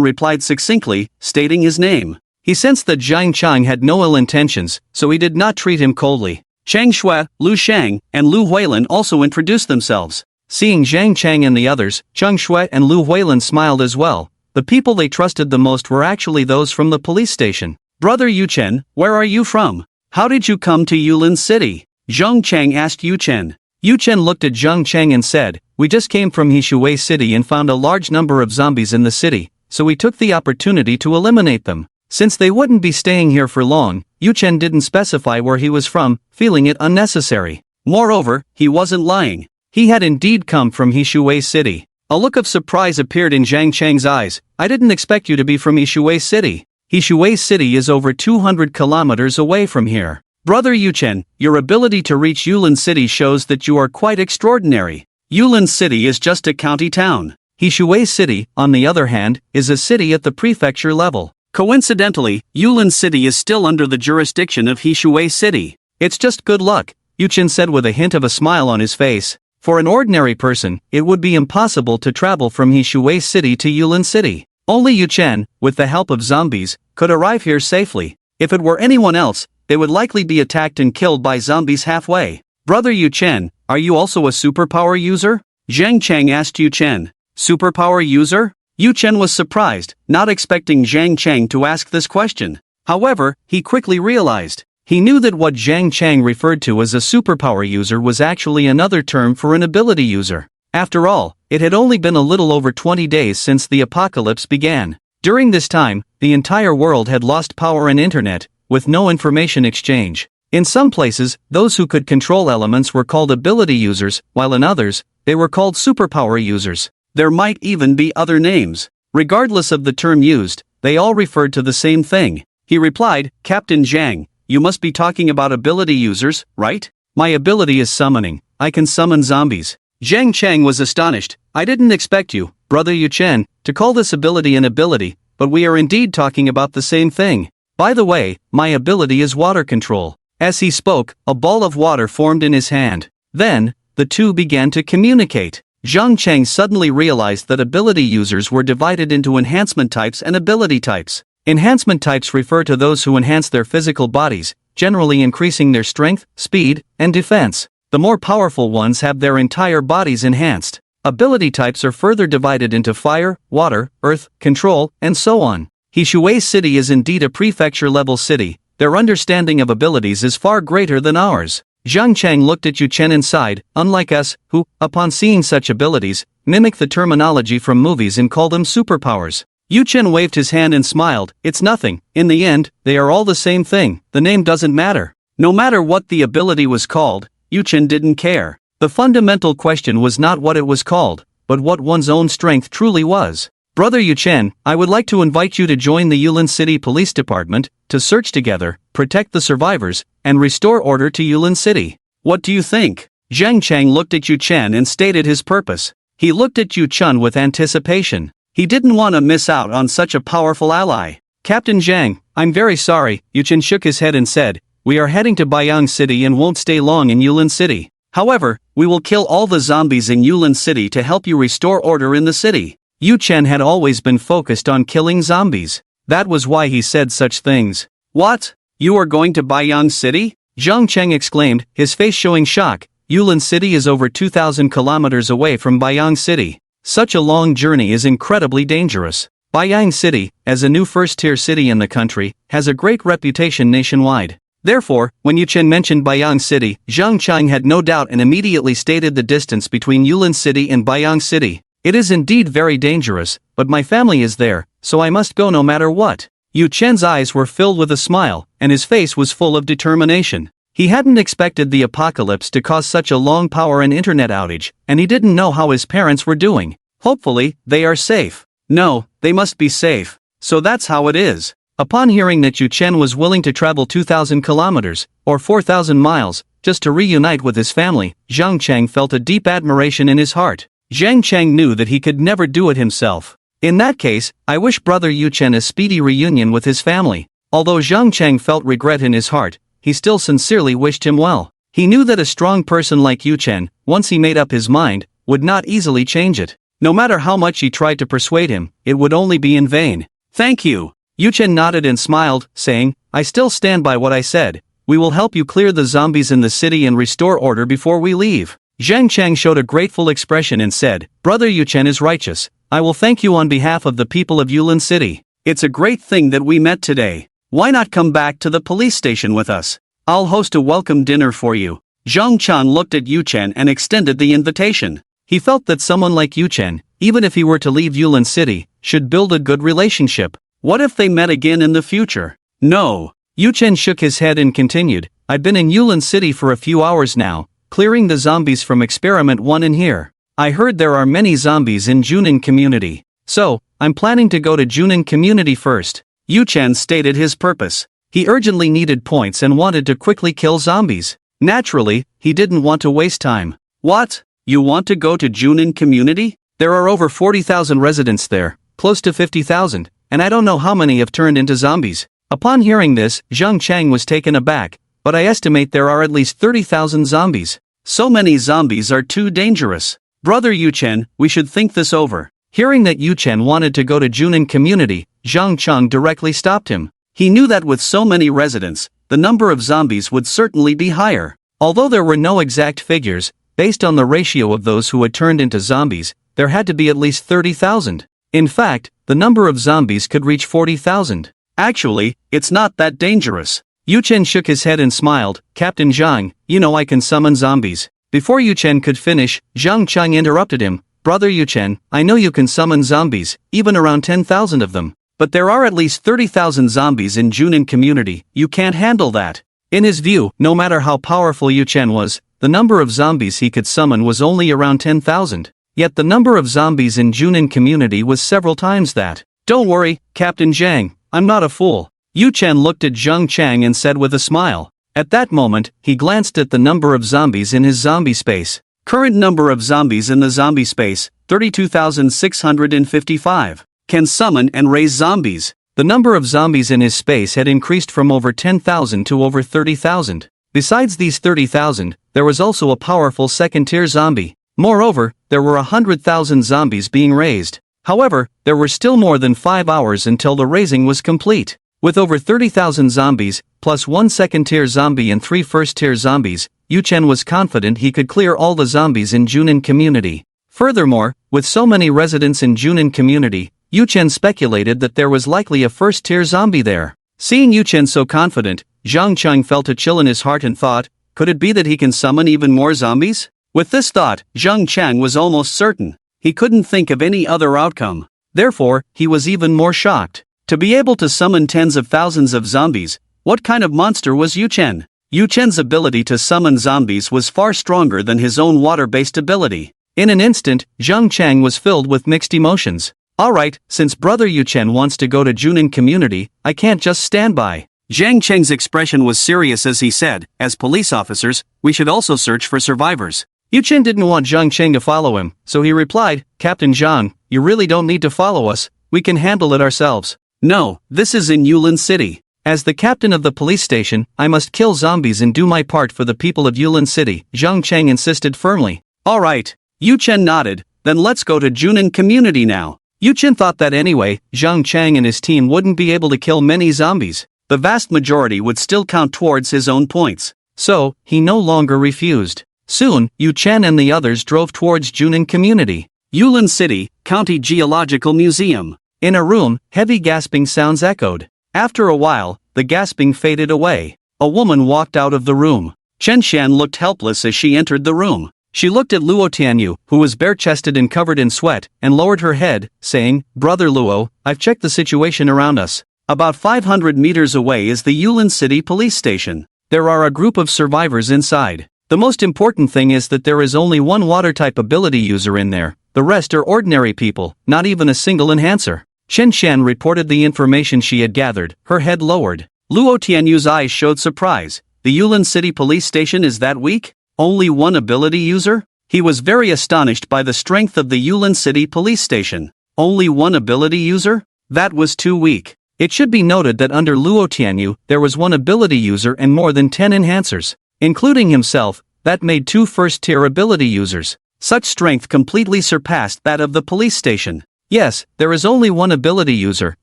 replied succinctly, stating his name. He sensed that Zhang Cheng had no ill intentions, so he did not treat him coldly. Chang Shui, Lu Sheng, and Lu Huilin also introduced themselves. Seeing Zhang Cheng and the others, Chang Shui and Lu Huilin smiled as well. The people they trusted the most were actually those from the police station. Brother Yu Chen, where are you from? How did you come to Yulin City? Zhang Cheng asked Yu Chen. Yu Chen looked at Zhang Cheng and said, we just came from Hishui City and found a large number of zombies in the city, so we took the opportunity to eliminate them. Since they wouldn't be staying here for long, Yu Chen didn't specify where he was from, feeling it unnecessary. Moreover, he wasn't lying. He had indeed come from Hishui City. A look of surprise appeared in Zhang Cheng's eyes. I didn't expect you to be from Hishui City. Hishui City is over 200 kilometers away from here. Brother Yu Chen, your ability to reach Yulin City shows that you are quite extraordinary. Yulin City is just a county town. Hishui City, on the other hand, is a city at the prefecture level. Coincidentally, Yulin City is still under the jurisdiction of Hishui City. It's just good luck, Yu Chen said with a hint of a smile on his face. For an ordinary person, it would be impossible to travel from Hishui City to Yulin City. Only Yu Chen, with the help of zombies, could arrive here safely. If it were anyone else, they would likely be attacked and killed by zombies halfway. Brother Yu Chen, are you also a superpower user? Zhang Cheng asked Yu Chen. Superpower user? Yu Chen was surprised, not expecting Zhang Cheng to ask this question. However, he quickly realized. He knew that what Zhang Cheng referred to as a superpower user was actually another term for an ability user. After all, it had only been a little over 20 days since the apocalypse began. During this time, the entire world had lost power and internet, with no information exchange. In some places, those who could control elements were called ability users, while in others, they were called superpower users. There might even be other names. Regardless of the term used, they all referred to the same thing. He replied, Captain Zhang, you must be talking about ability users, right? My ability is summoning. I can summon zombies. Zhang Cheng was astonished. I didn't expect you, Brother Yu Chen, to call this ability an ability, but we are indeed talking about the same thing. By the way, my ability is water control. As he spoke, a ball of water formed in his hand. Then, the two began to communicate. Zhang Cheng suddenly realized that ability users were divided into enhancement types and ability types. Enhancement types refer to those who enhance their physical bodies, generally increasing their strength, speed, and defense. The more powerful ones have their entire bodies enhanced. Ability types are further divided into fire, water, earth, control, and so on. Hishui City is indeed a prefecture-level city, Their understanding of abilities is far greater than ours. Zhang Chang looked at Yu Chen and sighed, unlike us, who, upon seeing such abilities, mimic the terminology from movies and call them superpowers. Yu Chen waved his hand and smiled, it's nothing, in the end, they are all the same thing, the name doesn't matter. No matter what the ability was called, Yu Chen didn't care. The fundamental question was not what it was called, but what one's own strength truly was. Brother Yu Chen, I would like to invite you to join the Yulin City Police Department, to search together, protect the survivors, and restore order to Yulin City. What do you think? Zhang Chang looked at Yu Chen and stated his purpose. He looked at Yu Chen with anticipation. He didn't want to miss out on such a powerful ally. Captain Zhang, I'm very sorry, Yu Chen shook his head and said, we are heading to Baiyang City and won't stay long in Yulin City. However, we will kill all the zombies in Yulin City to help you restore order in the city. Yu Chen had always been focused on killing zombies. That was why he said such things. What? You are going to Baiyang City? Zhang Cheng exclaimed, his face showing shock. Yulin City is over 2,000 kilometers away from Baiyang City. Such a long journey is incredibly dangerous. Baiyang City, as a new first-tier city in the country, has a great reputation nationwide. Therefore, when Yu Chen mentioned Baiyang City, Zhang Cheng had no doubt and immediately stated the distance between Yulin City and Baiyang City. It is indeed very dangerous, but my family is there, so I must go no matter what. Yu Chen's eyes were filled with a smile, and his face was full of determination. He hadn't expected the apocalypse to cause such a long power and internet outage, and he didn't know how his parents were doing. Hopefully, they are safe. No, they must be safe. So that's how it is. Upon hearing that Yu Chen was willing to travel 2,000 kilometers, or 4,000 miles, just to reunite with his family, Zhang Cheng felt a deep admiration in his heart. Zhang Cheng knew that he could never do it himself. In that case, I wish brother Yu Chen a speedy reunion with his family. Although Zhang Cheng felt regret in his heart, he still sincerely wished him well. He knew that a strong person like Yu Chen, once he made up his mind, would not easily change it. No matter how much he tried to persuade him, it would only be in vain. Thank you. Yu Chen nodded and smiled, saying, I still stand by what I said. We will help you clear the zombies in the city and restore order before we leave. Zhang Cheng showed a grateful expression and said, Brother Yu Chen is righteous. I will thank you on behalf of the people of Yulin City. It's a great thing that we met today. Why not come back to the police station with us? I'll host a welcome dinner for you. Zhang Chan looked at Yu Chen and extended the invitation. He felt that someone like Yu Chen, even if he were to leave Yulin City, should build a good relationship. What if they met again in the future? No. Yu Chen shook his head and continued, I've been in Yulin City for a few hours now, clearing the zombies from Experiment 1 in here. I heard there are many zombies in Junin Community. So, I'm planning to go to Junin Community first. Yu Chen stated his purpose. He urgently needed points and wanted to quickly kill zombies. Naturally, he didn't want to waste time. What? You want to go to Junin Community? There are over 40,000 residents there, close to 50,000, and I don't know how many have turned into zombies. Upon hearing this, Zhang Chang was taken aback, but I estimate there are at least 30,000 zombies. So many zombies are too dangerous. Brother Yu Chen, we should think this over. Hearing that Yu Chen wanted to go to Junin Community, Zhang Chang directly stopped him. He knew that with so many residents, the number of zombies would certainly be higher. Although there were no exact figures, based on the ratio of those who had turned into zombies, there had to be at least 30,000. In fact, the number of zombies could reach 40,000. Actually, it's not that dangerous. Yu Chen shook his head and smiled, Captain Zhang, you know I can summon zombies. Before Yu Chen could finish, Zhang Chang interrupted him, Brother Yu Chen, I know you can summon zombies, even around 10,000 of them. But there are at least 30,000 zombies in Junin Community, you can't handle that. In his view, no matter how powerful Yu Chen was, the number of zombies he could summon was only around 10,000. Yet the number of zombies in Junin Community was several times that. Don't worry, Captain Zhang, I'm not a fool. Yu Chen looked at Zhang Chang and said with a smile. At that moment, he glanced at the number of zombies in his zombie space. Current number of zombies in the zombie space, 32,655. Can summon and raise zombies. The number of zombies in his space had increased from over 10,000 to over 30,000. Besides these 30,000, there was also a powerful second-tier zombie. Moreover, there were 100,000 zombies being raised. However, there were still more than 5 hours until the raising was complete. With over 30,000 zombies, plus 1 second-tier zombie and 3 first-tier zombies, Yu Chen was confident he could clear all the zombies in Junin Community. Furthermore, with so many residents in Junin Community, Yu Chen speculated that there was likely a first-tier zombie there. Seeing Yu Chen so confident, Zhang Cheng felt a chill in his heart and thought, could it be that he can summon even more zombies? With this thought, Zhang Cheng was almost certain. He couldn't think of any other outcome. Therefore, he was even more shocked. To be able to summon tens of thousands of zombies, what kind of monster was Yu Chen? Yu Chen's ability to summon zombies was far stronger than his own water-based ability. In an instant, Zhang Cheng was filled with mixed emotions. Alright, since brother Yu Chen wants to go to Junin community, I can't just stand by. Zhang Cheng's expression was serious as he said, as police officers, we should also search for survivors. Yu Chen didn't want Zhang Cheng to follow him, so he replied, Captain Zhang, you really don't need to follow us, we can handle it ourselves. No, this is in Yulin City. As the captain of the police station, I must kill zombies and do my part for the people of Yulin City, Zhang Cheng insisted firmly. Alright. Yu Chen nodded, then let's go to Junin community now. Yu Chen thought that anyway, Zhang Cheng and his team wouldn't be able to kill many zombies. The vast majority would still count towards his own points. So, he no longer refused. Soon, Yu Chen and the others drove towards Junin community. Yulin City, County Geological Museum. In a room, heavy gasping sounds echoed. After a while, the gasping faded away. A woman walked out of the room. Chen Xian looked helpless as she entered the room. She looked at Luo Tianyu, who was bare-chested and covered in sweat, and lowered her head, saying, Brother Luo, I've checked the situation around us. About 500 meters away is the Yulin City police station. There are a group of survivors inside. The most important thing is that there is only one water-type ability user in there. The rest are ordinary people, not even a single enhancer. Chen Xian reported the information she had gathered, her head lowered. Luo Tianyu's eyes showed surprise. The Yulin City police station is that weak? Only one ability user? He was very astonished by the strength of the Yulin City police station. Only one ability user? That was too weak. It should be noted that under Luo Tianyu, there was one ability user and more than 10 enhancers. Including himself, that made 2 first-tier ability users. Such strength completely surpassed that of the police station. Yes, there is only one ability user,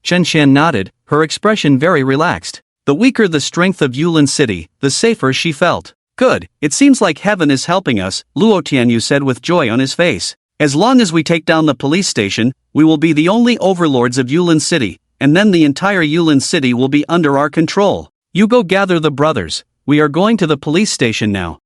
Chen Xian nodded, her expression very relaxed. The weaker the strength of Yulin City, the safer she felt. Good, it seems like heaven is helping us, Luo Tianyu said with joy on his face. As long as we take down the police station, we will be the only overlords of Yulin City, and then the entire Yulin City will be under our control. You go gather the brothers. We are going to the police station now.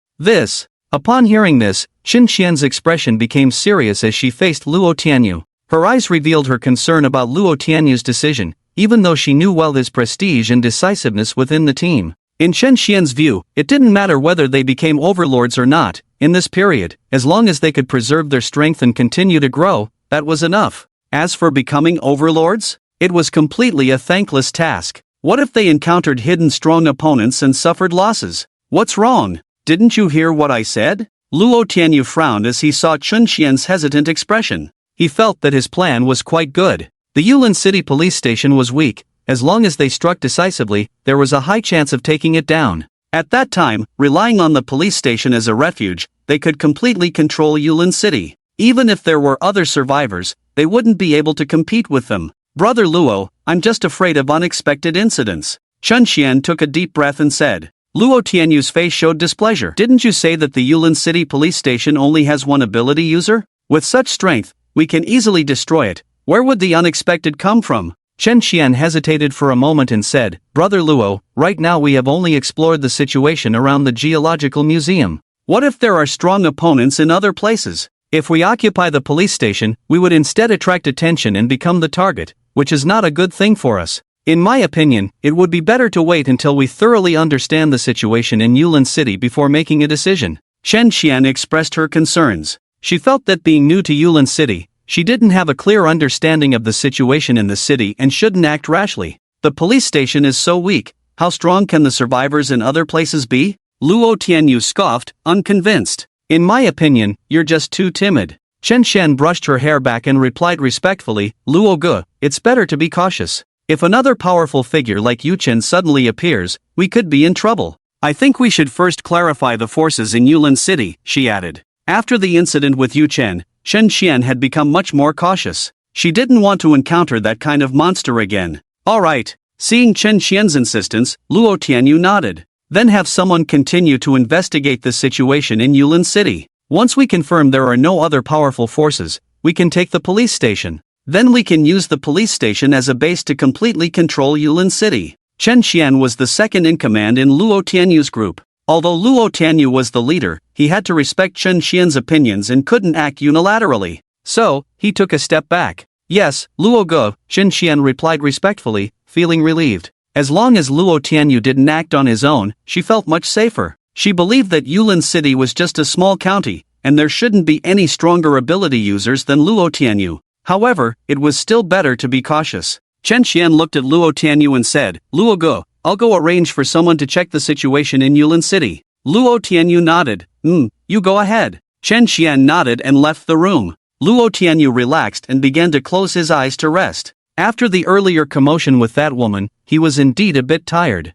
Upon hearing this, Chen Xian's expression became serious as she faced Luo Tianyu. Her eyes revealed her concern about Luo Tianyu's decision, even though she knew well his prestige and decisiveness within the team. In Chen Xian's view, it didn't matter whether they became overlords or not, in this period, as long as they could preserve their strength and continue to grow, that was enough. As for becoming overlords, it was completely a thankless task. What if they encountered hidden strong opponents and suffered losses? What's wrong? Didn't you hear what I said? Luo Tianyu frowned as he saw Chen Xian's hesitant expression. He felt that his plan was quite good. The Yulin City police station was weak. As long as they struck decisively, there was a high chance of taking it down. At that time, relying on the police station as a refuge, they could completely control Yulin City. Even if there were other survivors, they wouldn't be able to compete with them. Brother Luo, I'm just afraid of unexpected incidents. Chen Xian took a deep breath and said. Luo Tianyu's face showed displeasure. Didn't you say that the Yulin City police station only has one ability user? With such strength, we can easily destroy it. Where would the unexpected come from? Chen Xian hesitated for a moment and said, Brother Luo, right now we have only explored the situation around the geological museum. What if there are strong opponents in other places? If we occupy the police station, we would instead attract attention and become the target, which is not a good thing for us. In my opinion, it would be better to wait until we thoroughly understand the situation in Yulin City before making a decision. Chen Xian expressed her concerns. She felt that being new to Yulin City, she didn't have a clear understanding of the situation in the city and shouldn't act rashly. The police station is so weak, how strong can the survivors in other places be? Luo Tianyu scoffed, unconvinced. In my opinion, you're just too timid. Chen Xian brushed her hair back and replied respectfully, Luo Ge, it's better to be cautious. If another powerful figure like Yu Chen suddenly appears, we could be in trouble. I think we should first clarify the forces in Yulin City, she added. After the incident with Yu Chen, Chen Xian had become much more cautious. She didn't want to encounter that kind of monster again. Alright. Seeing Chen Xian's insistence, Luo Tianyu nodded. Then have someone continue to investigate the situation in Yulin City. Once we confirm there are no other powerful forces, we can take the police station. Then we can use the police station as a base to completely control Yulin City. Chen Xian was the second in command in Luo Tianyu's group. Although Luo Tianyu was the leader, he had to respect Chen Xian's opinions and couldn't act unilaterally. So, he took a step back. Yes, Luo Go, Chen Xian replied respectfully, feeling relieved. As long as Luo Tianyu didn't act on his own, she felt much safer. She believed that Yulin City was just a small county, and there shouldn't be any stronger ability users than Luo Tianyu. However, it was still better to be cautious. Chen Xian looked at Luo Tianyu and said, Luo Go, I'll go arrange for someone to check the situation in Yulin City. Luo Tianyu nodded. You go ahead. Chen Xian nodded and left the room. Luo Tianyu relaxed and began to close his eyes to rest. After the earlier commotion with that woman, he was indeed a bit tired.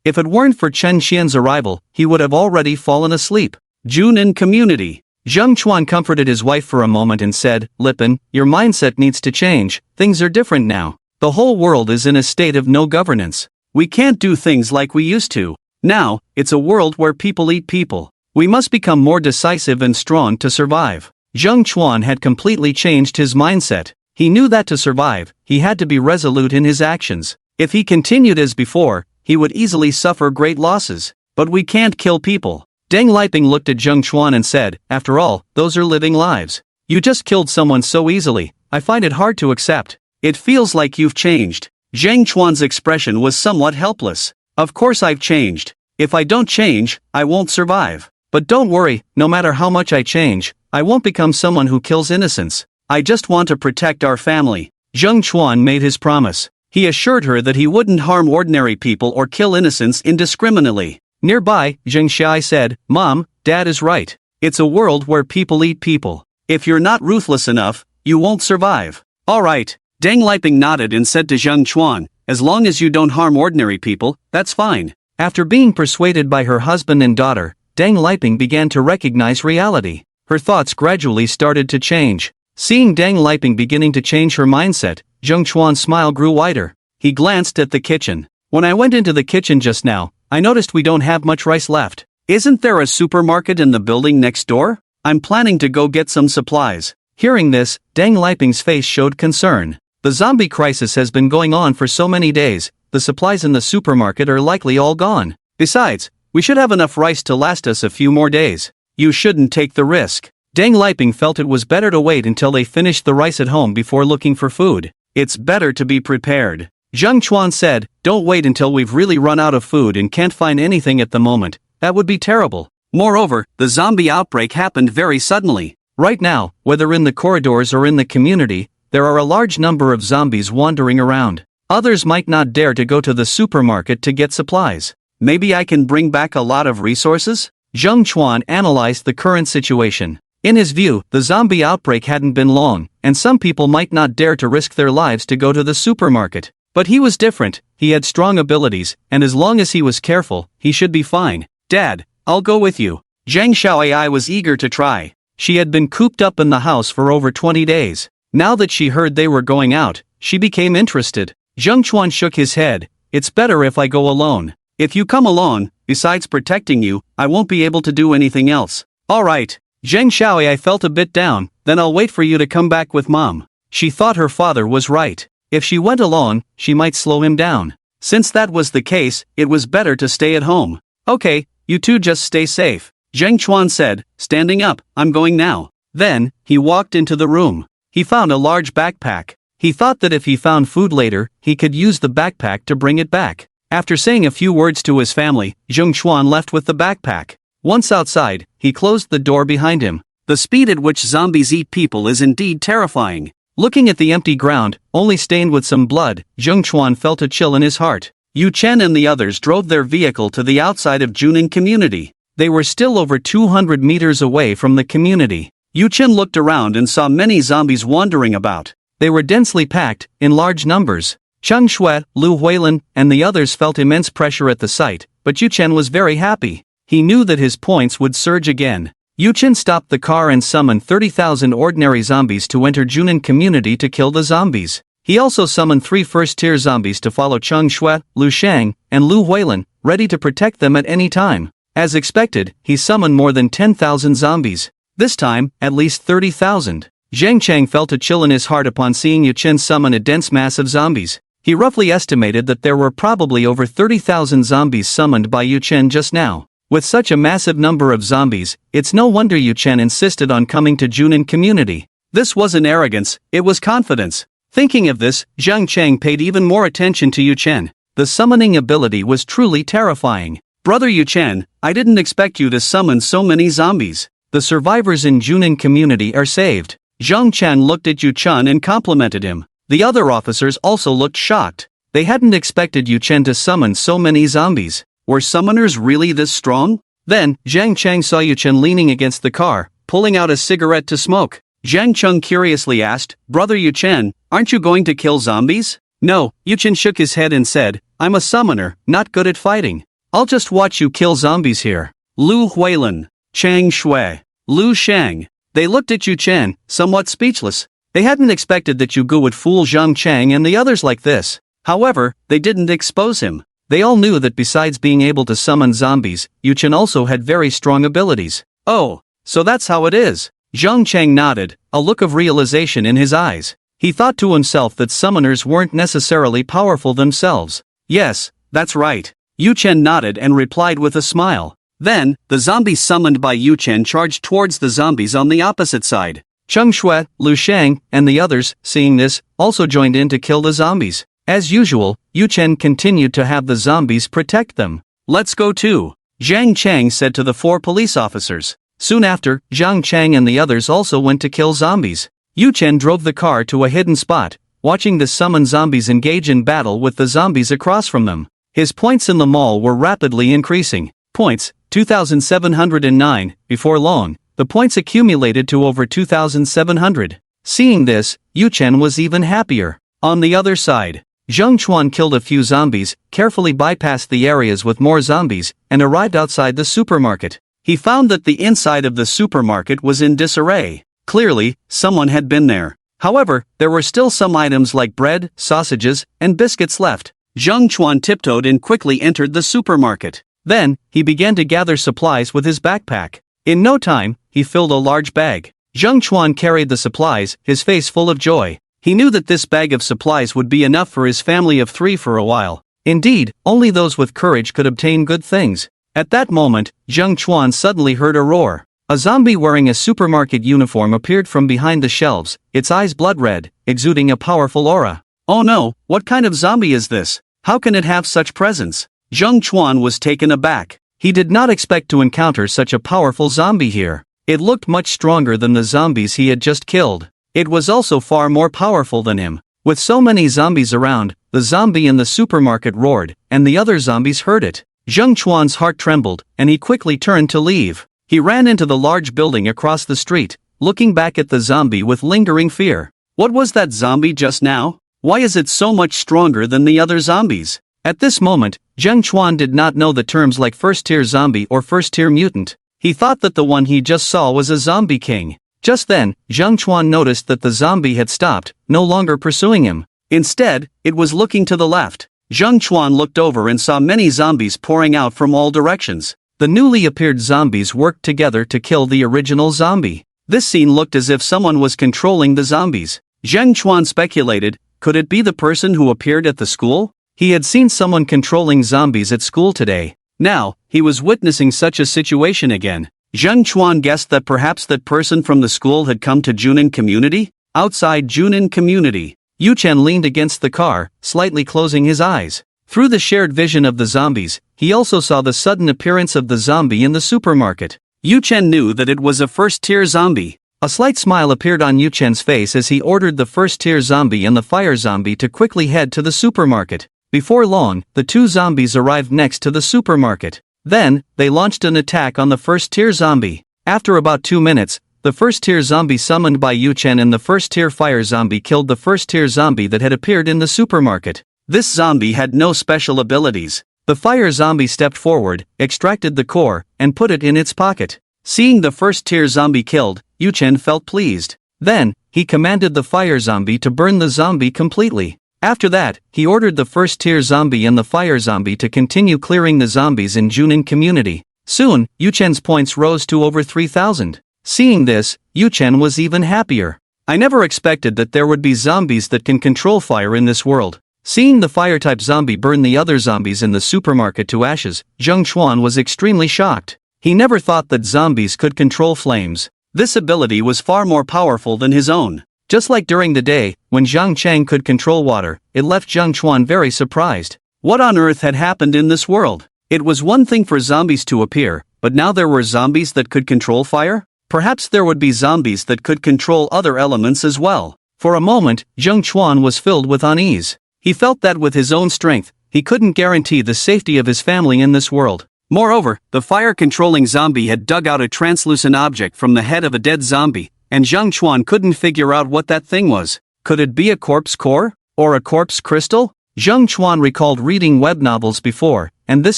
If it weren't for Chen Xian's arrival, he would have already fallen asleep. Junin community. Zheng Chuan comforted his wife for a moment and said, Lipin, your mindset needs to change, things are different now. The whole world is in a state of no governance. We can't do things like we used to. Now, it's a world where people eat people. We must become more decisive and strong to survive. Zheng Chuan had completely changed his mindset. He knew that to survive, he had to be resolute in his actions. If he continued as before, he would easily suffer great losses. But we can't kill people. Deng Liping looked at Zheng Chuan and said, after all, those are living lives. You just killed someone so easily, I find it hard to accept. It feels like you've changed. Zheng Chuan's expression was somewhat helpless. Of course I've changed. If I don't change, I won't survive. But don't worry, no matter how much I change, I won't become someone who kills innocents. I just want to protect our family. Zheng Chuan made his promise. He assured her that he wouldn't harm ordinary people or kill innocents indiscriminately. Nearby, Zheng Xiai said, Mom, Dad is right. It's a world where people eat people. If you're not ruthless enough, you won't survive. Alright. Deng Liping nodded and said to Zheng Chuan, as long as you don't harm ordinary people, that's fine. After being persuaded by her husband and daughter, Deng Liping began to recognize reality. Her thoughts gradually started to change. Seeing Deng Liping beginning to change her mindset, Zheng Chuan's smile grew wider. He glanced at the kitchen. When I went into the kitchen just now, I noticed we don't have much rice left. Isn't there a supermarket in the building next door? I'm planning to go get some supplies. Hearing this, Deng Liping's face showed concern. The zombie crisis has been going on for so many days, the supplies in the supermarket are likely all gone. Besides, we should have enough rice to last us a few more days. You shouldn't take the risk. Deng Liping felt it was better to wait until they finished the rice at home before looking for food. It's better to be prepared. Zheng Chuan said, don't wait until we've really run out of food and can't find anything at the moment. That would be terrible. Moreover, the zombie outbreak happened very suddenly. Right now, whether in the corridors or in the community, there are a large number of zombies wandering around. Others might not dare to go to the supermarket to get supplies. Maybe I can bring back a lot of resources? Zheng Chuan analyzed the current situation. In his view, the zombie outbreak hadn't been long, and some people might not dare to risk their lives to go to the supermarket. But he was different, he had strong abilities, and as long as he was careful, he should be fine. Dad, I'll go with you. Zhang Xiaoai was eager to try. She had been cooped up in the house for over 20 days. Now that she heard they were going out, she became interested. Zheng Chuan shook his head. It's better if I go alone. If you come along, besides protecting you, I won't be able to do anything else. Alright. Zheng Xiaoai felt a bit down, then I'll wait for you to come back with Mom. She thought her father was right. If she went alone, she might slow him down. Since that was the case, it was better to stay at home. Okay, you two just stay safe. Zheng Chuan said, standing up, I'm going now. Then, he walked into the room. He found a large backpack. He thought that if he found food later, he could use the backpack to bring it back. After saying a few words to his family, Zheng Chuan left with the backpack. Once outside, he closed the door behind him. The speed at which zombies eat people is indeed terrifying. Looking at the empty ground, only stained with some blood, Zheng Chuan felt a chill in his heart. Yu Chen and the others drove their vehicle to the outside of Junin community. They were still over 200 meters away from the community. Yu Chen looked around and saw many zombies wandering about. They were densely packed, in large numbers. Cheng Shui, Lu Huilin, and the others felt immense pressure at the sight, but Yu Chen was very happy. He knew that his points would surge again. Yu Chen stopped the car and summoned 30,000 ordinary zombies to enter Junin community to kill the zombies. He also summoned 3 first-tier zombies to follow Cheng Shui, Lu Shang, and Lu Huilin, ready to protect them at any time. As expected, he summoned more than 10,000 zombies. This time, at least 30,000. Zhang Chang felt a chill in his heart upon seeing Yu Chen summon a dense mass of zombies. He roughly estimated that there were probably over 30,000 zombies summoned by Yu Chen just now. With such a massive number of zombies, it's no wonder Yu Chen insisted on coming to Junin community. This wasn't arrogance, it was confidence. Thinking of this, Zhang Cheng paid even more attention to Yu Chen. The summoning ability was truly terrifying. Brother Yu Chen, I didn't expect you to summon so many zombies. The survivors in Junin community are saved. Zhang Chen looked at Yu Chen and complimented him. The other officers also looked shocked. They hadn't expected Yu Chen to summon so many zombies. Were summoners really this strong? Then, Zhang Cheng saw Yu Chen leaning against the car, pulling out a cigarette to smoke. Zhang Cheng curiously asked, Brother Yu Chen, aren't you going to kill zombies? No, Yu Chen shook his head and said, I'm a summoner, not good at fighting. I'll just watch you kill zombies here. Lu Huilin, Chang Shui, Lu Shang. They looked at Yu Chen, somewhat speechless. They hadn't expected that Yu Gu would fool Zhang Cheng and the others like this. However, they didn't expose him. They all knew that besides being able to summon zombies, Yu Chen also had very strong abilities. Oh, so that's how it is. Zhang Cheng nodded, a look of realization in his eyes. He thought to himself that summoners weren't necessarily powerful themselves. Yes, that's right. Yu Chen nodded and replied with a smile. Then, the zombies summoned by Yu Chen charged towards the zombies on the opposite side. Cheng Shui, Lu Shang, and the others, seeing this, also joined in to kill the zombies. As usual, Yu Chen continued to have the zombies protect them. Let's go too, Zhang Cheng said to the 4 police officers. Soon after, Zhang Cheng and the others also went to kill zombies. Yu Chen drove the car to a hidden spot, watching the summoned zombies engage in battle with the zombies across from them. His points in the mall were rapidly increasing. Points, 2,709, before long, the points accumulated to over 2,700. Seeing this, Yu Chen was even happier. On the other side, Zheng Chuan killed a few zombies, carefully bypassed the areas with more zombies, and arrived outside the supermarket. He found that the inside of the supermarket was in disarray. Clearly, someone had been there. However, there were still some items like bread, sausages, and biscuits left. Zheng Chuan tiptoed and quickly entered the supermarket. Then, he began to gather supplies with his backpack. In no time, he filled a large bag. Zheng Chuan carried the supplies, his face full of joy. He knew that this bag of supplies would be enough for his family of 3 for a while. Indeed, only those with courage could obtain good things. At that moment, Zheng Chuan suddenly heard a roar. A zombie wearing a supermarket uniform appeared from behind the shelves, its eyes blood red, exuding a powerful aura. Oh no, what kind of zombie is this? How can it have such presence? Zheng Chuan was taken aback. He did not expect to encounter such a powerful zombie here. It looked much stronger than the zombies he had just killed. It was also far more powerful than him. With so many zombies around, the zombie in the supermarket roared, and the other zombies heard it. Zheng Chuan's heart trembled, and he quickly turned to leave. He ran into the large building across the street, looking back at the zombie with lingering fear. What was that zombie just now? Why is it so much stronger than the other zombies? At this moment, Zheng Chuan did not know the terms like first-tier zombie or first-tier mutant. He thought that the one he just saw was a zombie king. Just then, Zheng Chuan noticed that the zombie had stopped, no longer pursuing him. Instead, it was looking to the left. Zheng Chuan looked over and saw many zombies pouring out from all directions. The newly appeared zombies worked together to kill the original zombie. This scene looked as if someone was controlling the zombies. Zheng Chuan speculated, could it be the person who appeared at the school? He had seen someone controlling zombies at school today. Now, he was witnessing such a situation again. Zheng Chuan guessed that perhaps that person from the school had come to Junin community? Outside Junin community, Yu Chen leaned against the car, slightly closing his eyes. Through the shared vision of the zombies, he also saw the sudden appearance of the zombie in the supermarket. Yu Chen knew that it was a first-tier zombie. A slight smile appeared on Yu Chen's face as he ordered the first-tier zombie and the fire zombie to quickly head to the supermarket. Before long, the 2 zombies arrived next to the supermarket. Then, they launched an attack on the first-tier zombie. After about 2 minutes, the first-tier zombie summoned by Yu Chen and the first-tier fire zombie killed the first-tier zombie that had appeared in the supermarket. This zombie had no special abilities. The fire zombie stepped forward, extracted the core, and put it in its pocket. Seeing the first-tier zombie killed, Yu Chen felt pleased. Then, he commanded the fire zombie to burn the zombie completely. After that, he ordered the first-tier zombie and the fire zombie to continue clearing the zombies in Junin community. Soon, Yu Chen's points rose to over 3,000. Seeing this, Yu Chen was even happier. I never expected that there would be zombies that can control fire in this world. Seeing the fire-type zombie burn the other zombies in the supermarket to ashes, Zheng Chuan was extremely shocked. He never thought that zombies could control flames. This ability was far more powerful than his own. Just like during the day, when Zhang Cheng could control water, it left Zheng Chuan very surprised. What on earth had happened in this world? It was one thing for zombies to appear, but now there were zombies that could control fire? Perhaps there would be zombies that could control other elements as well. For a moment, Zheng Chuan was filled with unease. He felt that with his own strength, he couldn't guarantee the safety of his family in this world. Moreover, the fire-controlling zombie had dug out a translucent object from the head of a dead zombie, and Zheng Chuan couldn't figure out what that thing was. Could it be a corpse core? Or a corpse crystal? Zheng Chuan recalled reading web novels before, and this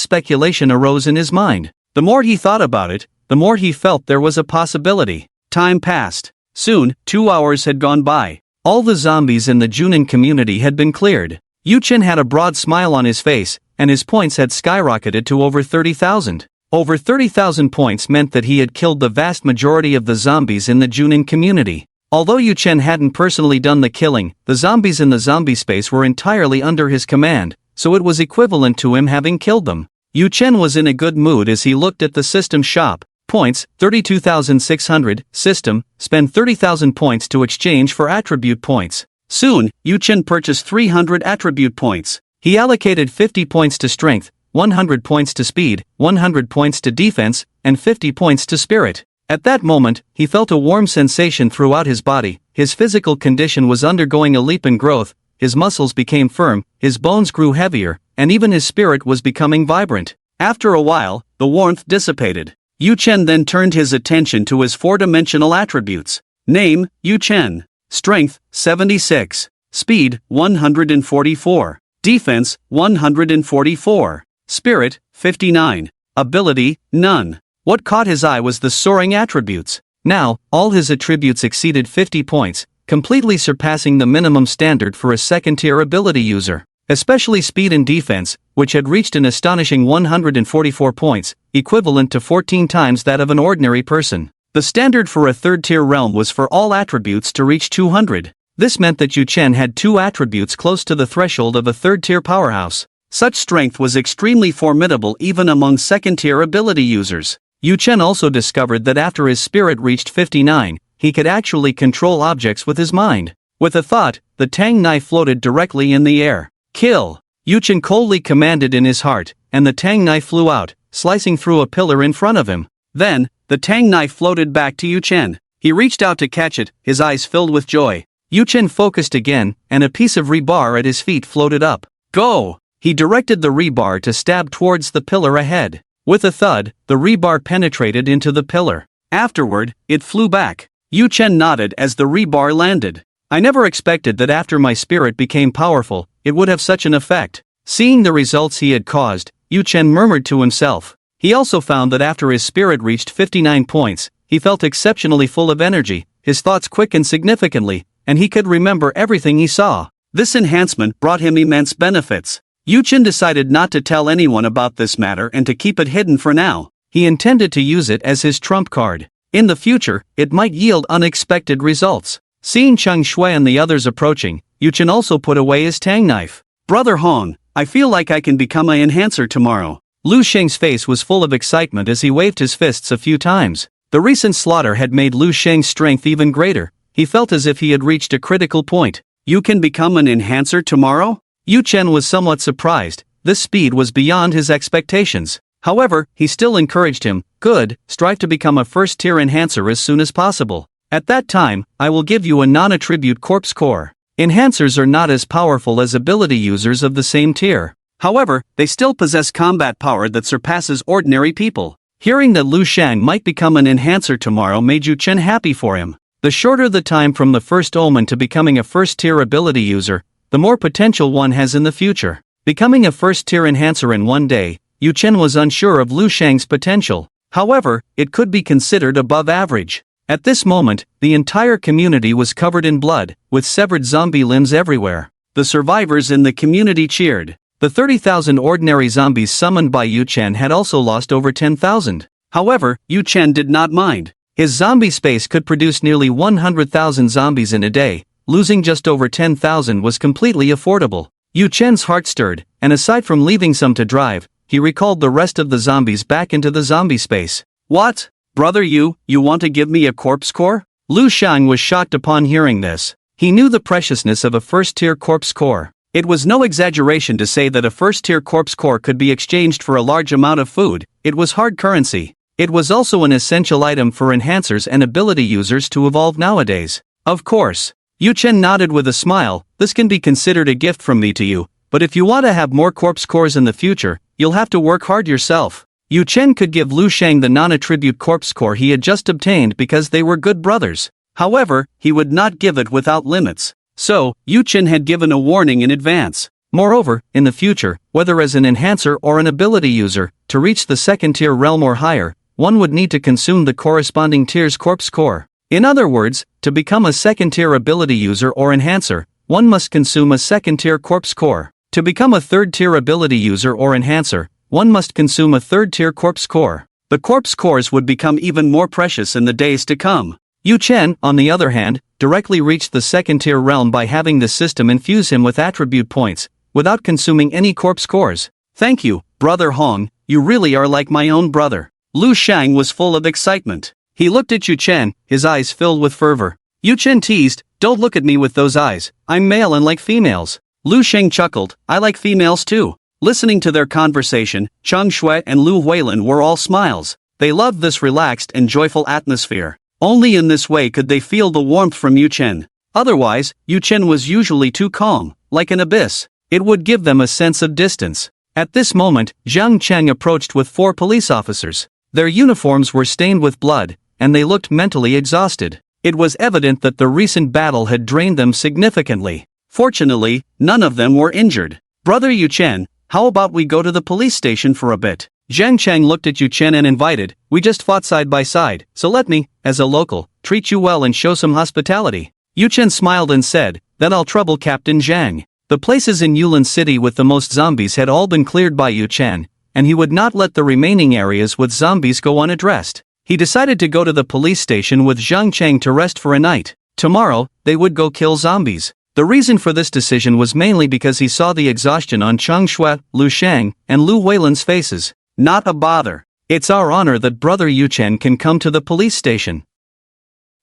speculation arose in his mind. The more he thought about it, the more he felt there was a possibility. Time passed. Soon, 2 hours had gone by. All the zombies in the Junin community had been cleared. Yu Chen had a broad smile on his face, and his points had skyrocketed to over 30,000. Over 30,000 points meant that he had killed the vast majority of the zombies in the Junin community. Although Yu Chen hadn't personally done the killing, the zombies in the zombie space were entirely under his command, so it was equivalent to him having killed them. Yu Chen was in a good mood as he looked at the system shop. Points, 32,600, system, spend 30,000 points to exchange for attribute points. Soon, Yu Chen purchased 300 attribute points. He allocated 50 points to strength, 100 points to speed, 100 points to defense, and 50 points to spirit. At that moment, he felt a warm sensation throughout his body. His physical condition was undergoing a leap in growth, his muscles became firm, his bones grew heavier, and even his spirit was becoming vibrant. After a while, the warmth dissipated. Yu Chen then turned his attention to his four-dimensional attributes. Name, Yu Chen. Strength, 76. Speed, 144. Defense, 144. Spirit, 59. Ability, none. What caught his eye was the soaring attributes. Now, all his attributes exceeded 50 points, completely surpassing the minimum standard for a second-tier ability user. Especially speed and defense, which had reached an astonishing 144 points, equivalent to 14 times that of an ordinary person. The standard for a third-tier realm was for all attributes to reach 200. This meant that Yu Chen had 2 attributes close to the threshold of a third-tier powerhouse. Such strength was extremely formidable even among second-tier ability users. Yu Chen also discovered that after his spirit reached 59, he could actually control objects with his mind. With a thought, the Tang knife floated directly in the air. Kill! Yu Chen coldly commanded in his heart, and the Tang knife flew out, slicing through a pillar in front of him. Then, the Tang knife floated back to Yu Chen. He reached out to catch it, his eyes filled with joy. Yu Chen focused again, and a piece of rebar at his feet floated up. Go! He directed the rebar to stab towards the pillar ahead. With a thud, the rebar penetrated into the pillar. Afterward, it flew back. Yu Chen nodded as the rebar landed. I never expected that after my spirit became powerful, it would have such an effect. Seeing the results he had caused, Yu Chen murmured to himself. He also found that after his spirit reached 59 points, he felt exceptionally full of energy, his thoughts quickened significantly, and he could remember everything he saw. This enhancement brought him immense benefits. Yu Chen decided not to tell anyone about this matter and to keep it hidden for now. He intended to use it as his trump card. In the future, it might yield unexpected results. Seeing Cheng Shui and the others approaching, Yu Chen also put away his tang knife. Brother Hong, I feel like I can become an enhancer tomorrow. Lu Sheng's face was full of excitement as he waved his fists a few times. The recent slaughter had made Lu Sheng's strength even greater. He felt as if he had reached a critical point. You can become an enhancer tomorrow? Yu Chen was somewhat surprised. This speed was beyond his expectations. However, he still encouraged him. Good, strive to become a first-tier enhancer as soon as possible. At that time, I will give you a non-attribute corpse core. Enhancers are not as powerful as ability users of the same tier. However, they still possess combat power that surpasses ordinary people. Hearing that Lu Shang might become an enhancer tomorrow made Yu Chen happy for him. The shorter the time from the first omen to becoming a first-tier ability user, the more potential one has in the future. Becoming a first-tier enhancer in one day, Yu Chen was unsure of Lu Shang's potential. However, it could be considered above average. At this moment, the entire community was covered in blood, with severed zombie limbs everywhere. The survivors in the community cheered. The 30,000 ordinary zombies summoned by Yu Chen had also lost over 10,000. However, Yu Chen did not mind. His zombie space could produce nearly 100,000 zombies in a day. Losing just over 10,000 was completely affordable. Yu Chen's heart stirred, and aside from leaving some to drive, he recalled the rest of the zombies back into the zombie space. What? Brother you want to give me a corpse core? Lu Shang was shocked upon hearing this. He knew the preciousness of a first-tier corpse core. It was no exaggeration to say that a first-tier corpse core could be exchanged for a large amount of food. It was hard currency. It was also an essential item for enhancers and ability users to evolve nowadays. Of course. Yu Chen nodded with a smile. This can be considered a gift from me to you, but if you want to have more corpse cores in the future, you'll have to work hard yourself. Yu Chen could give Lu Shang the non-attribute corpse core he had just obtained because they were good brothers. However, he would not give it without limits. So, Yu Chen had given a warning in advance. Moreover, in the future, whether as an enhancer or an ability user, to reach the second-tier realm or higher, one would need to consume the corresponding tier's corpse core. In other words, to become a second-tier ability user or enhancer, one must consume a second-tier corpse core. To become a third-tier ability user or enhancer, one must consume a third-tier corpse core. The corpse cores would become even more precious in the days to come. Yu Chen, on the other hand, directly reached the second-tier realm by having the system infuse him with attribute points, without consuming any corpse cores. Thank you, Brother Hong, you really are like my own brother. Lu Shang was full of excitement. He looked at Yu Chen, his eyes filled with fervor. Yu Chen teased, "Don't look at me with those eyes, I'm male and like females." Lu Shang chuckled, "I like females too." Listening to their conversation, Cheng Shui and Lu Huilin were all smiles. They loved this relaxed and joyful atmosphere. Only in this way could they feel the warmth from Yu Chen. Otherwise, Yu Chen was usually too calm, like an abyss. It would give them a sense of distance. At this moment, Zhang Cheng approached with 4 police officers. Their uniforms were stained with blood, and they looked mentally exhausted. It was evident that the recent battle had drained them significantly. Fortunately, none of them were injured. "Brother Yu Chen, how about we go to the police station for a bit?" Zhang Cheng looked at Yu Chen and invited, "We just fought side by side, so let me, as a local, treat you well and show some hospitality." Yu Chen smiled and said, "Then I'll trouble Captain Zhang." The places in Yulin City with the most zombies had all been cleared by Yu Chen, and he would not let the remaining areas with zombies go unaddressed. He decided to go to the police station with Zhang Cheng to rest for a night. Tomorrow, they would go kill zombies. The reason for this decision was mainly because he saw the exhaustion on Cheng Shui, Lu Shang, and Lu Huilin's faces. "Not a bother. It's our honor that Brother Yu Chen can come to the police station."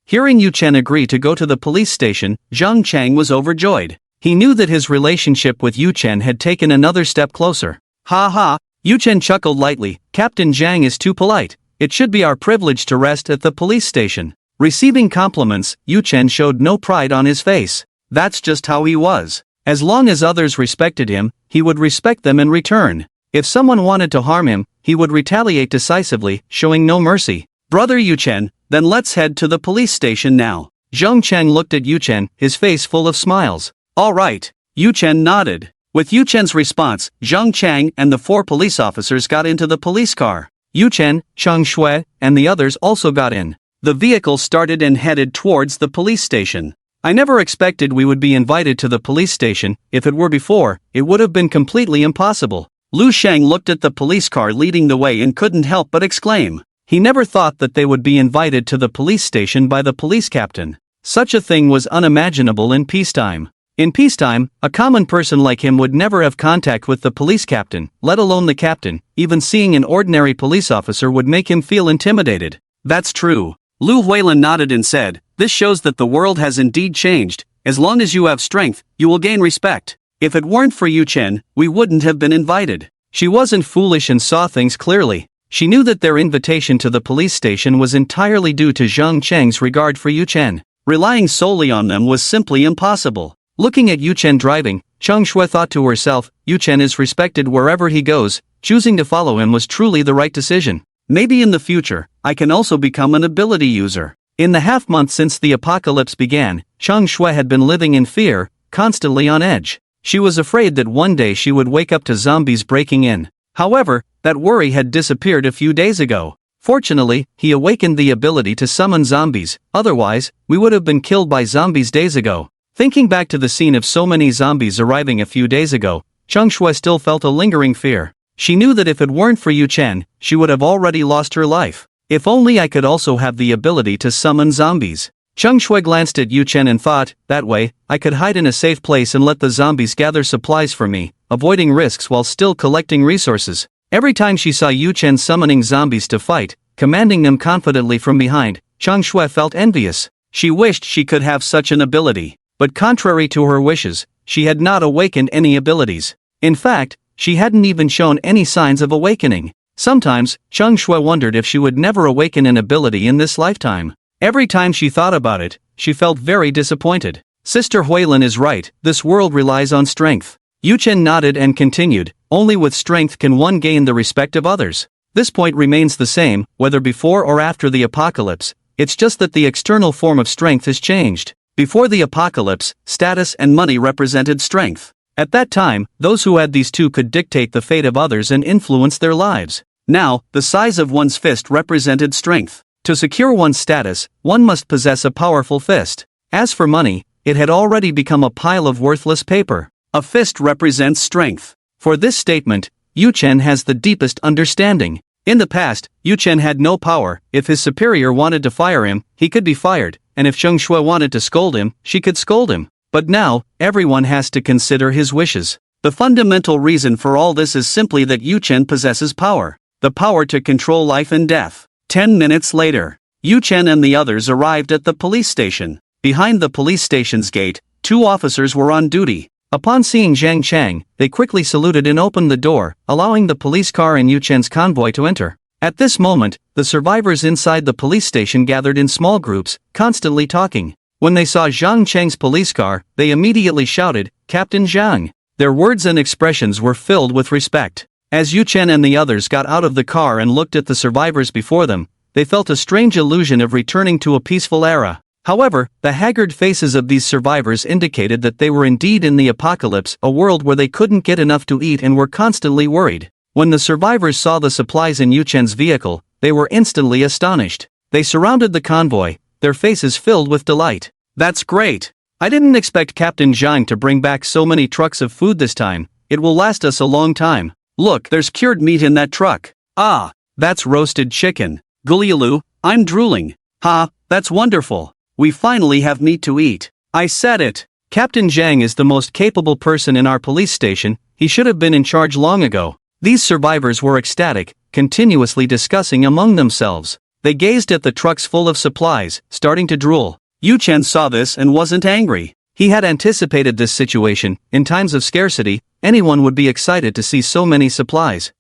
Hearing Yu Chen agree to go to the police station, Zhang Cheng was overjoyed. He knew that his relationship with Yu Chen had taken another step closer. "Ha ha," Yu Chen chuckled lightly, "Captain Zhang is too polite. It should be our privilege to rest at the police station." Receiving compliments, Yu Chen showed no pride on his face. That's just how he was. As long as others respected him, he would respect them in return. If someone wanted to harm him, he would retaliate decisively, showing no mercy. "Brother Yu Chen, then let's head to the police station now." Zhang Cheng looked at Yu Chen, his face full of smiles. "All right." Yu Chen nodded. With Yu Chen's response, Zhang Cheng and the 4 police officers got into the police car. Yu Chen, Cheng Shui, and the others also got in. The vehicle started and headed towards the police station. "I never expected we would be invited to the police station. If it were before, it would have been completely impossible." Lu Shang looked at the police car leading the way and couldn't help but exclaim. He never thought that they would be invited to the police station by the police captain. Such a thing was unimaginable in peacetime. In peacetime, a common person like him would never have contact with the police captain, let alone the captain. Even seeing an ordinary police officer would make him feel intimidated. "That's true." Lu Huilin nodded and said, "This shows that the world has indeed changed. As long as you have strength, you will gain respect. If it weren't for Yu Chen, we wouldn't have been invited." She wasn't foolish and saw things clearly. She knew that their invitation to the police station was entirely due to Zhang Cheng's regard for Yu Chen. Relying solely on them was simply impossible. Looking at Yu Chen driving, Cheng Shui thought to herself, Yu Chen is respected wherever he goes. Choosing to follow him was truly the right decision. Maybe in the future, I can also become an ability user. In the half-month since the apocalypse began, Cheng Shui had been living in fear, constantly on edge. She was afraid that one day she would wake up to zombies breaking in. However, that worry had disappeared a few days ago. Fortunately, he awakened the ability to summon zombies, otherwise, we would have been killed by zombies days ago. Thinking back to the scene of so many zombies arriving a few days ago, Cheng Shui still felt a lingering fear. She knew that if it weren't for Yu Chen, she would have already lost her life. If only I could also have the ability to summon zombies. Cheng Shui glanced at Yu Chen and thought, that way, I could hide in a safe place and let the zombies gather supplies for me, avoiding risks while still collecting resources. Every time she saw Yu Chen summoning zombies to fight, commanding them confidently from behind, Cheng Shui felt envious. She wished she could have such an ability. But contrary to her wishes, she had not awakened any abilities. In fact, she hadn't even shown any signs of awakening. Sometimes, Cheng Shui wondered if she would never awaken an ability in this lifetime. Every time she thought about it, she felt very disappointed. Sister Huilin is right, this world relies on strength. Yu Chen nodded and continued, only with strength can one gain the respect of others. This point remains the same, whether before or after the apocalypse, it's just that the external form of strength has changed. Before the apocalypse, status and money represented strength. At that time, those who had these two could dictate the fate of others and influence their lives. Now, the size of one's fist represented strength. To secure one's status, one must possess a powerful fist. As for money, it had already become a pile of worthless paper. A fist represents strength. For this statement, Yu Chen has the deepest understanding. In the past, Yu Chen had no power. If his superior wanted to fire him, he could be fired, and if Cheng Shui wanted to scold him, she could scold him. But now, everyone has to consider his wishes. The fundamental reason for all this is simply that Yu Chen possesses power. The power to control life and death. 10 minutes later, Yu Chen and the others arrived at the police station. Behind the police station's gate, 2 officers were on duty. Upon seeing Zhang Chang, they quickly saluted and opened the door, allowing the police car and Yu Chen's convoy to enter. At this moment, the survivors inside the police station gathered in small groups, constantly talking. When they saw Zhang Chang's police car, they immediately shouted, "Captain Zhang!" Their words and expressions were filled with respect. As Yu Chen and the others got out of the car and looked at the survivors before them, they felt a strange illusion of returning to a peaceful era. However, the haggard faces of these survivors indicated that they were indeed in the apocalypse, a world where they couldn't get enough to eat and were constantly worried. When the survivors saw the supplies in Yu Chen's vehicle, they were instantly astonished. They surrounded the convoy, their faces filled with delight. "That's great! I didn't expect Captain Zhang to bring back so many trucks of food this time. It will last us a long time. Look, there's cured meat in that truck. Ah, that's roasted chicken. Gulialu, I'm drooling. Ha, that's wonderful. We finally have meat to eat. I said it. Captain Zhang is the most capable person in our police station. He should have been in charge long ago." These survivors were ecstatic, continuously discussing among themselves. They gazed at the trucks full of supplies, starting to drool. Yu Chen saw this and wasn't angry. He had anticipated this situation. In times of scarcity, anyone would be excited to see so many supplies.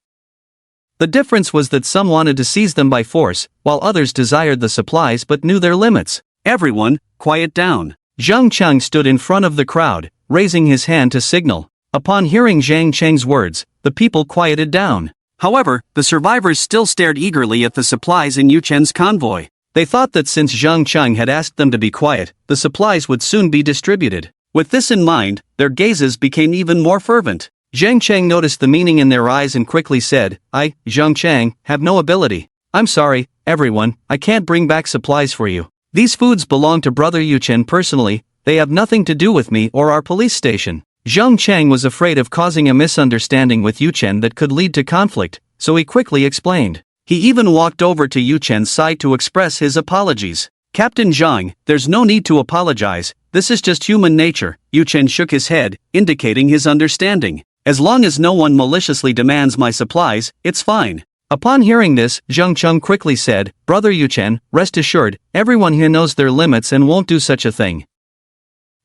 The difference was that some wanted to seize them by force, while others desired the supplies but knew their limits. "Everyone, quiet down." Zhang Cheng stood in front of the crowd, raising his hand to signal. Upon hearing Zhang Cheng's words, the people quieted down. However, the survivors still stared eagerly at the supplies in Yu Chen's convoy. They thought that since Zhang Cheng had asked them to be quiet, the supplies would soon be distributed. With this in mind, their gazes became even more fervent. Zhang Cheng noticed the meaning in their eyes and quickly said, "I, Zhang Cheng, have no ability. I'm sorry, everyone, I can't bring back supplies for you. These foods belong to Brother Yu Chen personally, they have nothing to do with me or our police station." Zhang Cheng was afraid of causing a misunderstanding with Yu Chen that could lead to conflict, so he quickly explained. He even walked over to Yu Chen's side to express his apologies. "Captain Zhang, there's no need to apologize, this is just human nature." Yu Chen shook his head, indicating his understanding. "As long as no one maliciously demands my supplies, it's fine." Upon hearing this, Zhang Cheng quickly said, "Brother Yu Chen, rest assured, everyone here knows their limits and won't do such a thing."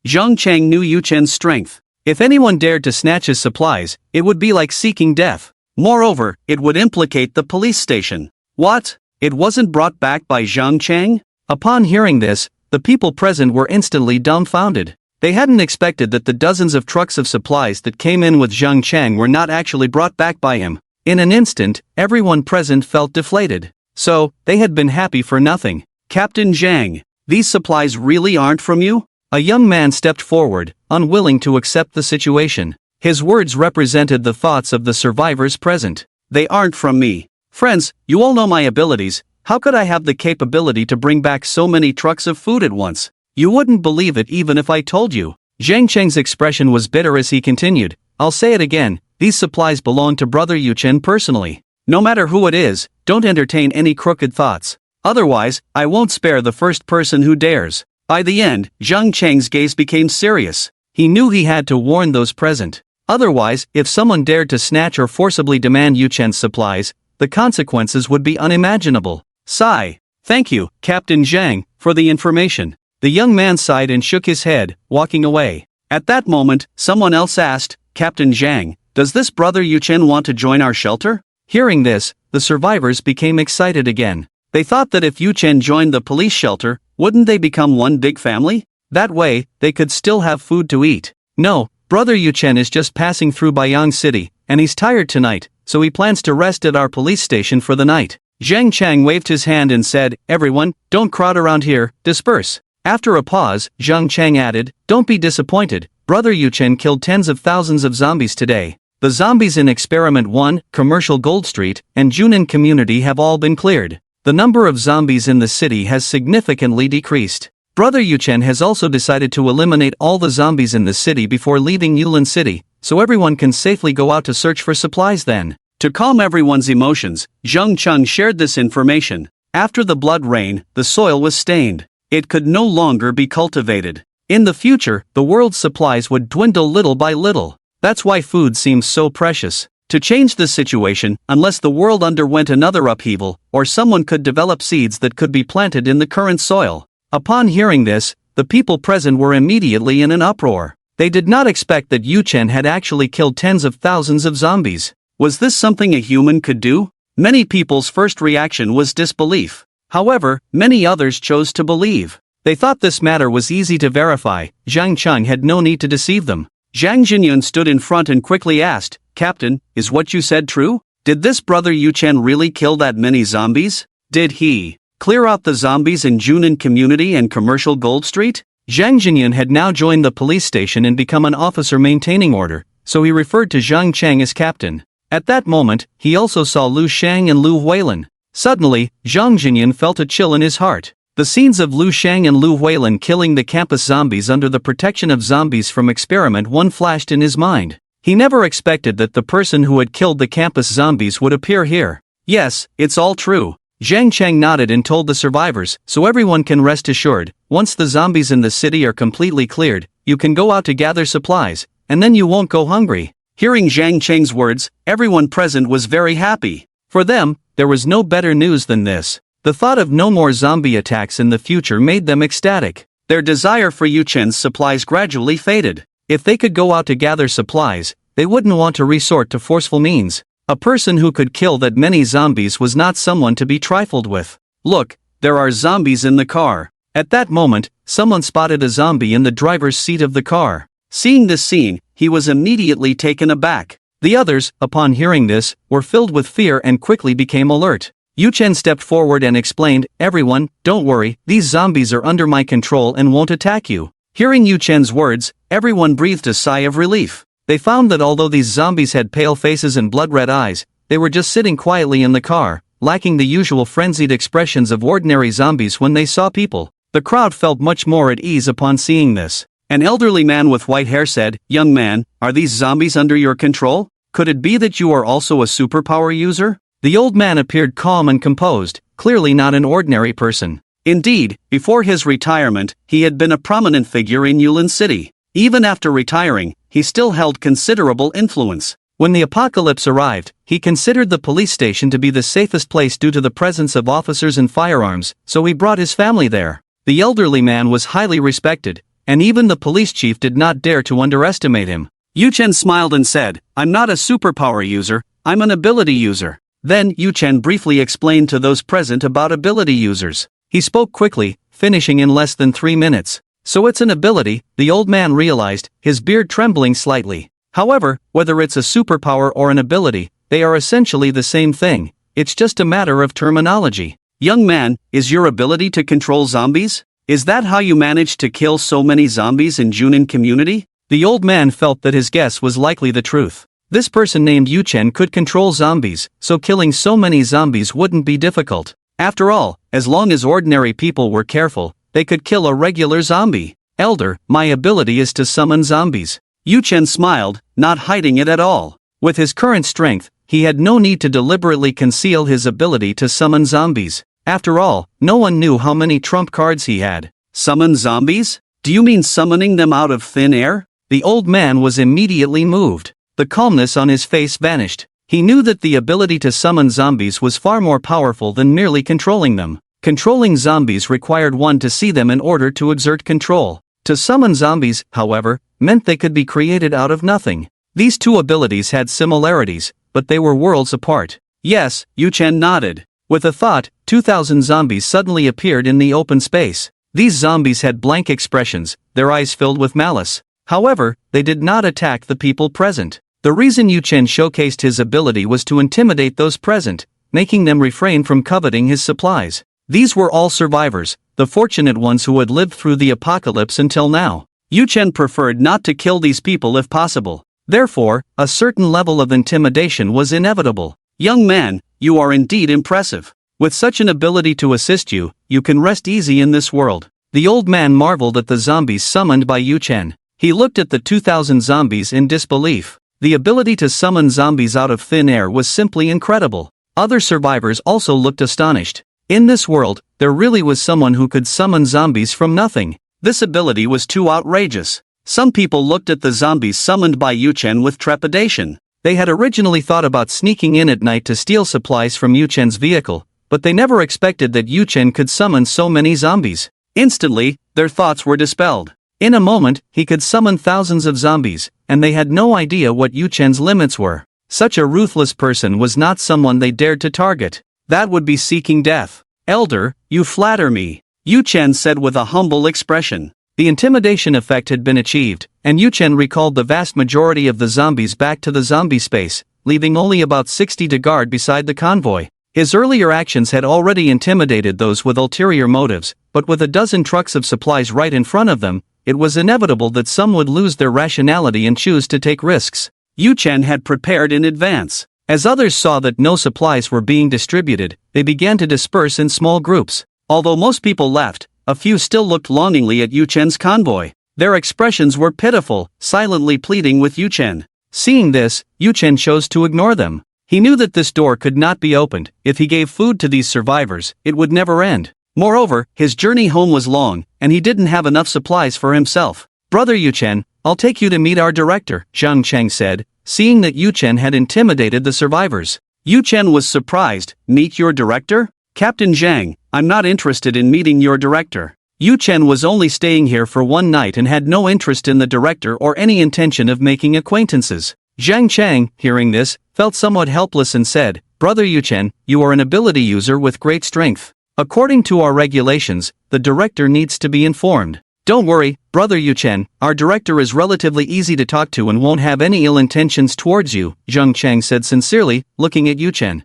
Zhang Cheng knew Yu Chen's strength. If anyone dared to snatch his supplies, it would be like seeking death. Moreover, it would implicate the police station. What? It wasn't brought back by Zhang Cheng? Upon hearing this, the people present were instantly dumbfounded. They hadn't expected that the dozens of trucks of supplies that came in with Zhang Cheng were not actually brought back by him. In an instant, everyone present felt deflated. So, they had been happy for nothing. "Captain Zhang, these supplies really aren't from you?" A young man stepped forward, unwilling to accept the situation. His words represented the thoughts of the survivors present. "They aren't from me. Friends, you all know my abilities. How could I have the capability to bring back so many trucks of food at once? You wouldn't believe it even if I told you." Zhang Cheng's expression was bitter as he continued, "I'll say it again, these supplies belong to Brother Yu Chen personally. No matter who it is, don't entertain any crooked thoughts. Otherwise, I won't spare the first person who dares." By the end, Zhang Cheng's gaze became serious. He knew he had to warn those present. Otherwise, if someone dared to snatch or forcibly demand Yu Chen's supplies, the consequences would be unimaginable. Sigh. Thank you, Captain Zhang, for the information. The young man sighed and shook his head, walking away. At that moment, someone else asked, Captain Zhang, does this brother Yu Chen want to join our shelter? Hearing this, the survivors became excited again. They thought that if Yu Chen joined the police shelter, wouldn't they become one big family? That way, they could still have food to eat. No, brother Yu Chen is just passing through Baiyang City, and he's tired tonight, so he plans to rest at our police station for the night. Zhang Chang waved his hand and said, everyone, don't crowd around here, disperse. After a pause, Zhang Chang added, don't be disappointed, brother Yu Chen killed tens of thousands of zombies today. The zombies in Experiment 1, Commercial Gold Street, and Junin Community have all been cleared. The number of zombies in the city has significantly decreased. Brother Yu Chen has also decided to eliminate all the zombies in the city before leaving Yulin City, so everyone can safely go out to search for supplies then. To calm everyone's emotions, Zhang Cheng shared this information. After the blood rain, the soil was stained. It could no longer be cultivated. In the future, the world's supplies would dwindle little by little. That's why food seems so precious. To change this situation, unless the world underwent another upheaval, or someone could develop seeds that could be planted in the current soil. Upon hearing this, the people present were immediately in an uproar. They did not expect that Yu Chen had actually killed tens of thousands of zombies. Was this something a human could do? Many people's first reaction was disbelief. However, many others chose to believe. They thought this matter was easy to verify. Zhang Cheng had no need to deceive them. Zhang Jinyun stood in front and quickly asked, Captain, is what you said true? Did this brother Yu Chen really kill that many zombies? Did he clear out the zombies in Junin Community and Commercial Gold Street? Zhang Jinyun had now joined the police station and become an officer maintaining order, so he referred to Zhang Cheng as captain. At that moment, he also saw Lu Shang and Lu Huilin. Suddenly, Zhang Jinyun felt a chill in his heart. The scenes of Lu Shang and Lu Huilin killing the campus zombies under the protection of zombies from Experiment 1 flashed in his mind. He never expected that the person who had killed the campus zombies would appear here. Yes, it's all true. Zhang Cheng nodded and told the survivors, so everyone can rest assured, once the zombies in the city are completely cleared, you can go out to gather supplies, and then you won't go hungry. Hearing Zhang Cheng's words, everyone present was very happy. For them, there was no better news than this. The thought of no more zombie attacks in the future made them ecstatic. Their desire for Yu Chen's supplies gradually faded. If they could go out to gather supplies, they wouldn't want to resort to forceful means. A person who could kill that many zombies was not someone to be trifled with. Look, there are zombies in the car. At that moment, someone spotted a zombie in the driver's seat of the car. Seeing this scene, he was immediately taken aback. The others, upon hearing this, were filled with fear and quickly became alert. Yu Chen stepped forward and explained, everyone, don't worry, these zombies are under my control and won't attack you. Hearing Yu Chen's words, everyone breathed a sigh of relief. They found that although these zombies had pale faces and blood-red eyes, they were just sitting quietly in the car, lacking the usual frenzied expressions of ordinary zombies when they saw people. The crowd felt much more at ease upon seeing this. An elderly man with white hair said, young man, are these zombies under your control? Could it be that you are also a superpower user? The old man appeared calm and composed, clearly not an ordinary person. Indeed, before his retirement, he had been a prominent figure in Yulin City. Even after retiring, he still held considerable influence. When the apocalypse arrived, he considered the police station to be the safest place due to the presence of officers and firearms, so he brought his family there. The elderly man was highly respected, and even the police chief did not dare to underestimate him. Yu Chen smiled and said, I'm not a superpower user, I'm an ability user. Then Yu Chen briefly explained to those present about ability users. He spoke quickly, finishing in less than 3 minutes. So it's an ability, the old man realized, his beard trembling slightly. However, whether it's a superpower or an ability, they are essentially the same thing. It's just a matter of terminology. Young man, is your ability to control zombies? Is that how you managed to kill so many zombies in Junin Community? The old man felt that his guess was likely the truth. This person named Yu Chen could control zombies, so killing so many zombies wouldn't be difficult. After all, as long as ordinary people were careful, they could kill a regular zombie. Elder, my ability is to summon zombies. Yu Chen smiled, not hiding it at all. With his current strength, he had no need to deliberately conceal his ability to summon zombies. After all, no one knew how many trump cards he had. Summon zombies? Do you mean summoning them out of thin air? The old man was immediately moved. The calmness on his face vanished. He knew that the ability to summon zombies was far more powerful than merely controlling them. Controlling zombies required one to see them in order to exert control. To summon zombies, however, meant they could be created out of nothing. These two abilities had similarities, but they were worlds apart. Yes, Yu Chen nodded. With a thought, 2,000 zombies suddenly appeared in the open space. These zombies had blank expressions, their eyes filled with malice. However, they did not attack the people present. The reason Yu Chen showcased his ability was to intimidate those present, making them refrain from coveting his supplies. These were all survivors, the fortunate ones who had lived through the apocalypse until now. Yu Chen preferred not to kill these people if possible. Therefore, a certain level of intimidation was inevitable. Young man, you are indeed impressive. With such an ability to assist you, you can rest easy in this world. The old man marveled at the zombies summoned by Yu Chen. He looked at the 2,000 zombies in disbelief. The ability to summon zombies out of thin air was simply incredible. Other survivors also looked astonished. In this world, there really was someone who could summon zombies from nothing. This ability was too outrageous. Some people looked at the zombies summoned by Yu Chen with trepidation. They had originally thought about sneaking in at night to steal supplies from Yu Chen's vehicle, but they never expected that Yu Chen could summon so many zombies. Instantly, their thoughts were dispelled. In a moment, he could summon thousands of zombies, and they had no idea what Yu Chen's limits were. Such a ruthless person was not someone they dared to target. That would be seeking death. Elder, you flatter me, Yu Chen said with a humble expression. The intimidation effect had been achieved, and Yu Chen recalled the vast majority of the zombies back to the zombie space, leaving only about 60 to guard beside the convoy. His earlier actions had already intimidated those with ulterior motives, but with a dozen trucks of supplies right in front of them, it was inevitable that some would lose their rationality and choose to take risks. Yu Chen had prepared in advance. As others saw that no supplies were being distributed, they began to disperse in small groups. Although most people left, a few still looked longingly at Yu Chen's convoy. Their expressions were pitiful, silently pleading with Yu Chen. Seeing this, Yu Chen chose to ignore them. He knew that this door could not be opened. If he gave food to these survivors, it would never end. Moreover, his journey home was long, and he didn't have enough supplies for himself. Brother Yu Chen, I'll take you to meet our director, Zhang Cheng said, seeing that Yu Chen had intimidated the survivors. Yu Chen was surprised. Meet your director? Captain Zhang, I'm not interested in meeting your director. Yu Chen was only staying here for one night and had no interest in the director or any intention of making acquaintances. Zhang Cheng, hearing this, felt somewhat helpless and said, Brother Yu Chen, you are an ability user with great strength. According to our regulations, the director needs to be informed. Don't worry, Brother Yu Chen, our director is relatively easy to talk to and won't have any ill intentions towards you, Zhang Cheng said sincerely, looking at Yu Chen.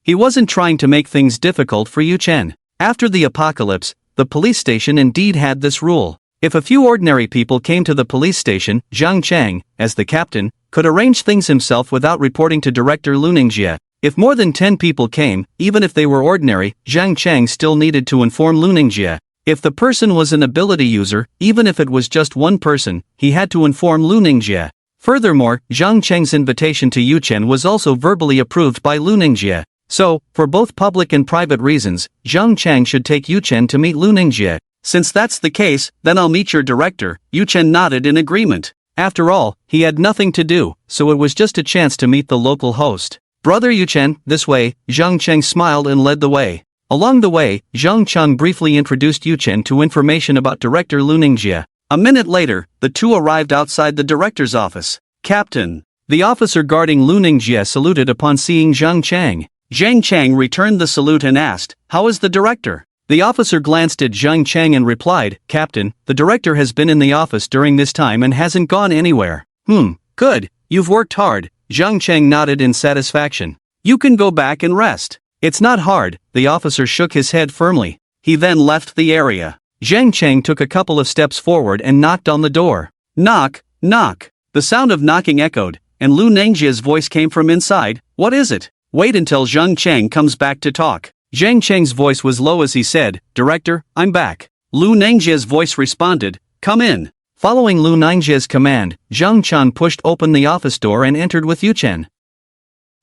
He wasn't trying to make things difficult for Yu Chen. After the apocalypse, the police station indeed had this rule. If a few ordinary people came to the police station, Zhang Cheng, as the captain, could arrange things himself without reporting to Director Lu Ningjie. If more than 10 people came, even if they were ordinary, Zhang Cheng still needed to inform Lu Ningjie. If the person was an ability user, even if it was just one person, he had to inform Lu Ningjie. Furthermore, Zhang Cheng's invitation to Yu Chen was also verbally approved by Lu Ningjie. So, for both public and private reasons, Zhang Cheng should take Yu Chen to meet Lu Ningjie. Since that's the case, then I'll meet your director, Yu Chen nodded in agreement. After all, he had nothing to do, so it was just a chance to meet the local host. Brother Yu Chen, this way, Zhang Cheng smiled and led the way. Along the way, Zhang Cheng briefly introduced Yu Chen to information about Director Lu Ningjie. A minute later, the two arrived outside the director's office. Captain. The officer guarding Lu Ningjie saluted upon seeing Zhang Cheng. Zhang Cheng returned the salute and asked, How is the director? The officer glanced at Zhang Cheng and replied, Captain, the director has been in the office during this time and hasn't gone anywhere. Good, you've worked hard, Zhang Cheng nodded in satisfaction. You can go back and rest. It's not hard, the officer shook his head firmly. He then left the area. Zhang Cheng took a couple of steps forward and knocked on the door. Knock, knock. The sound of knocking echoed, and Lu Ningjie's voice came from inside. What is it? Wait until Zhang Cheng comes back to talk. Zhang Cheng's voice was low as he said, Director, I'm back. Lu Ningjie's voice responded, Come in. Following Lu Ningjie's command, Zhang Chen pushed open the office door and entered with Yu Chen.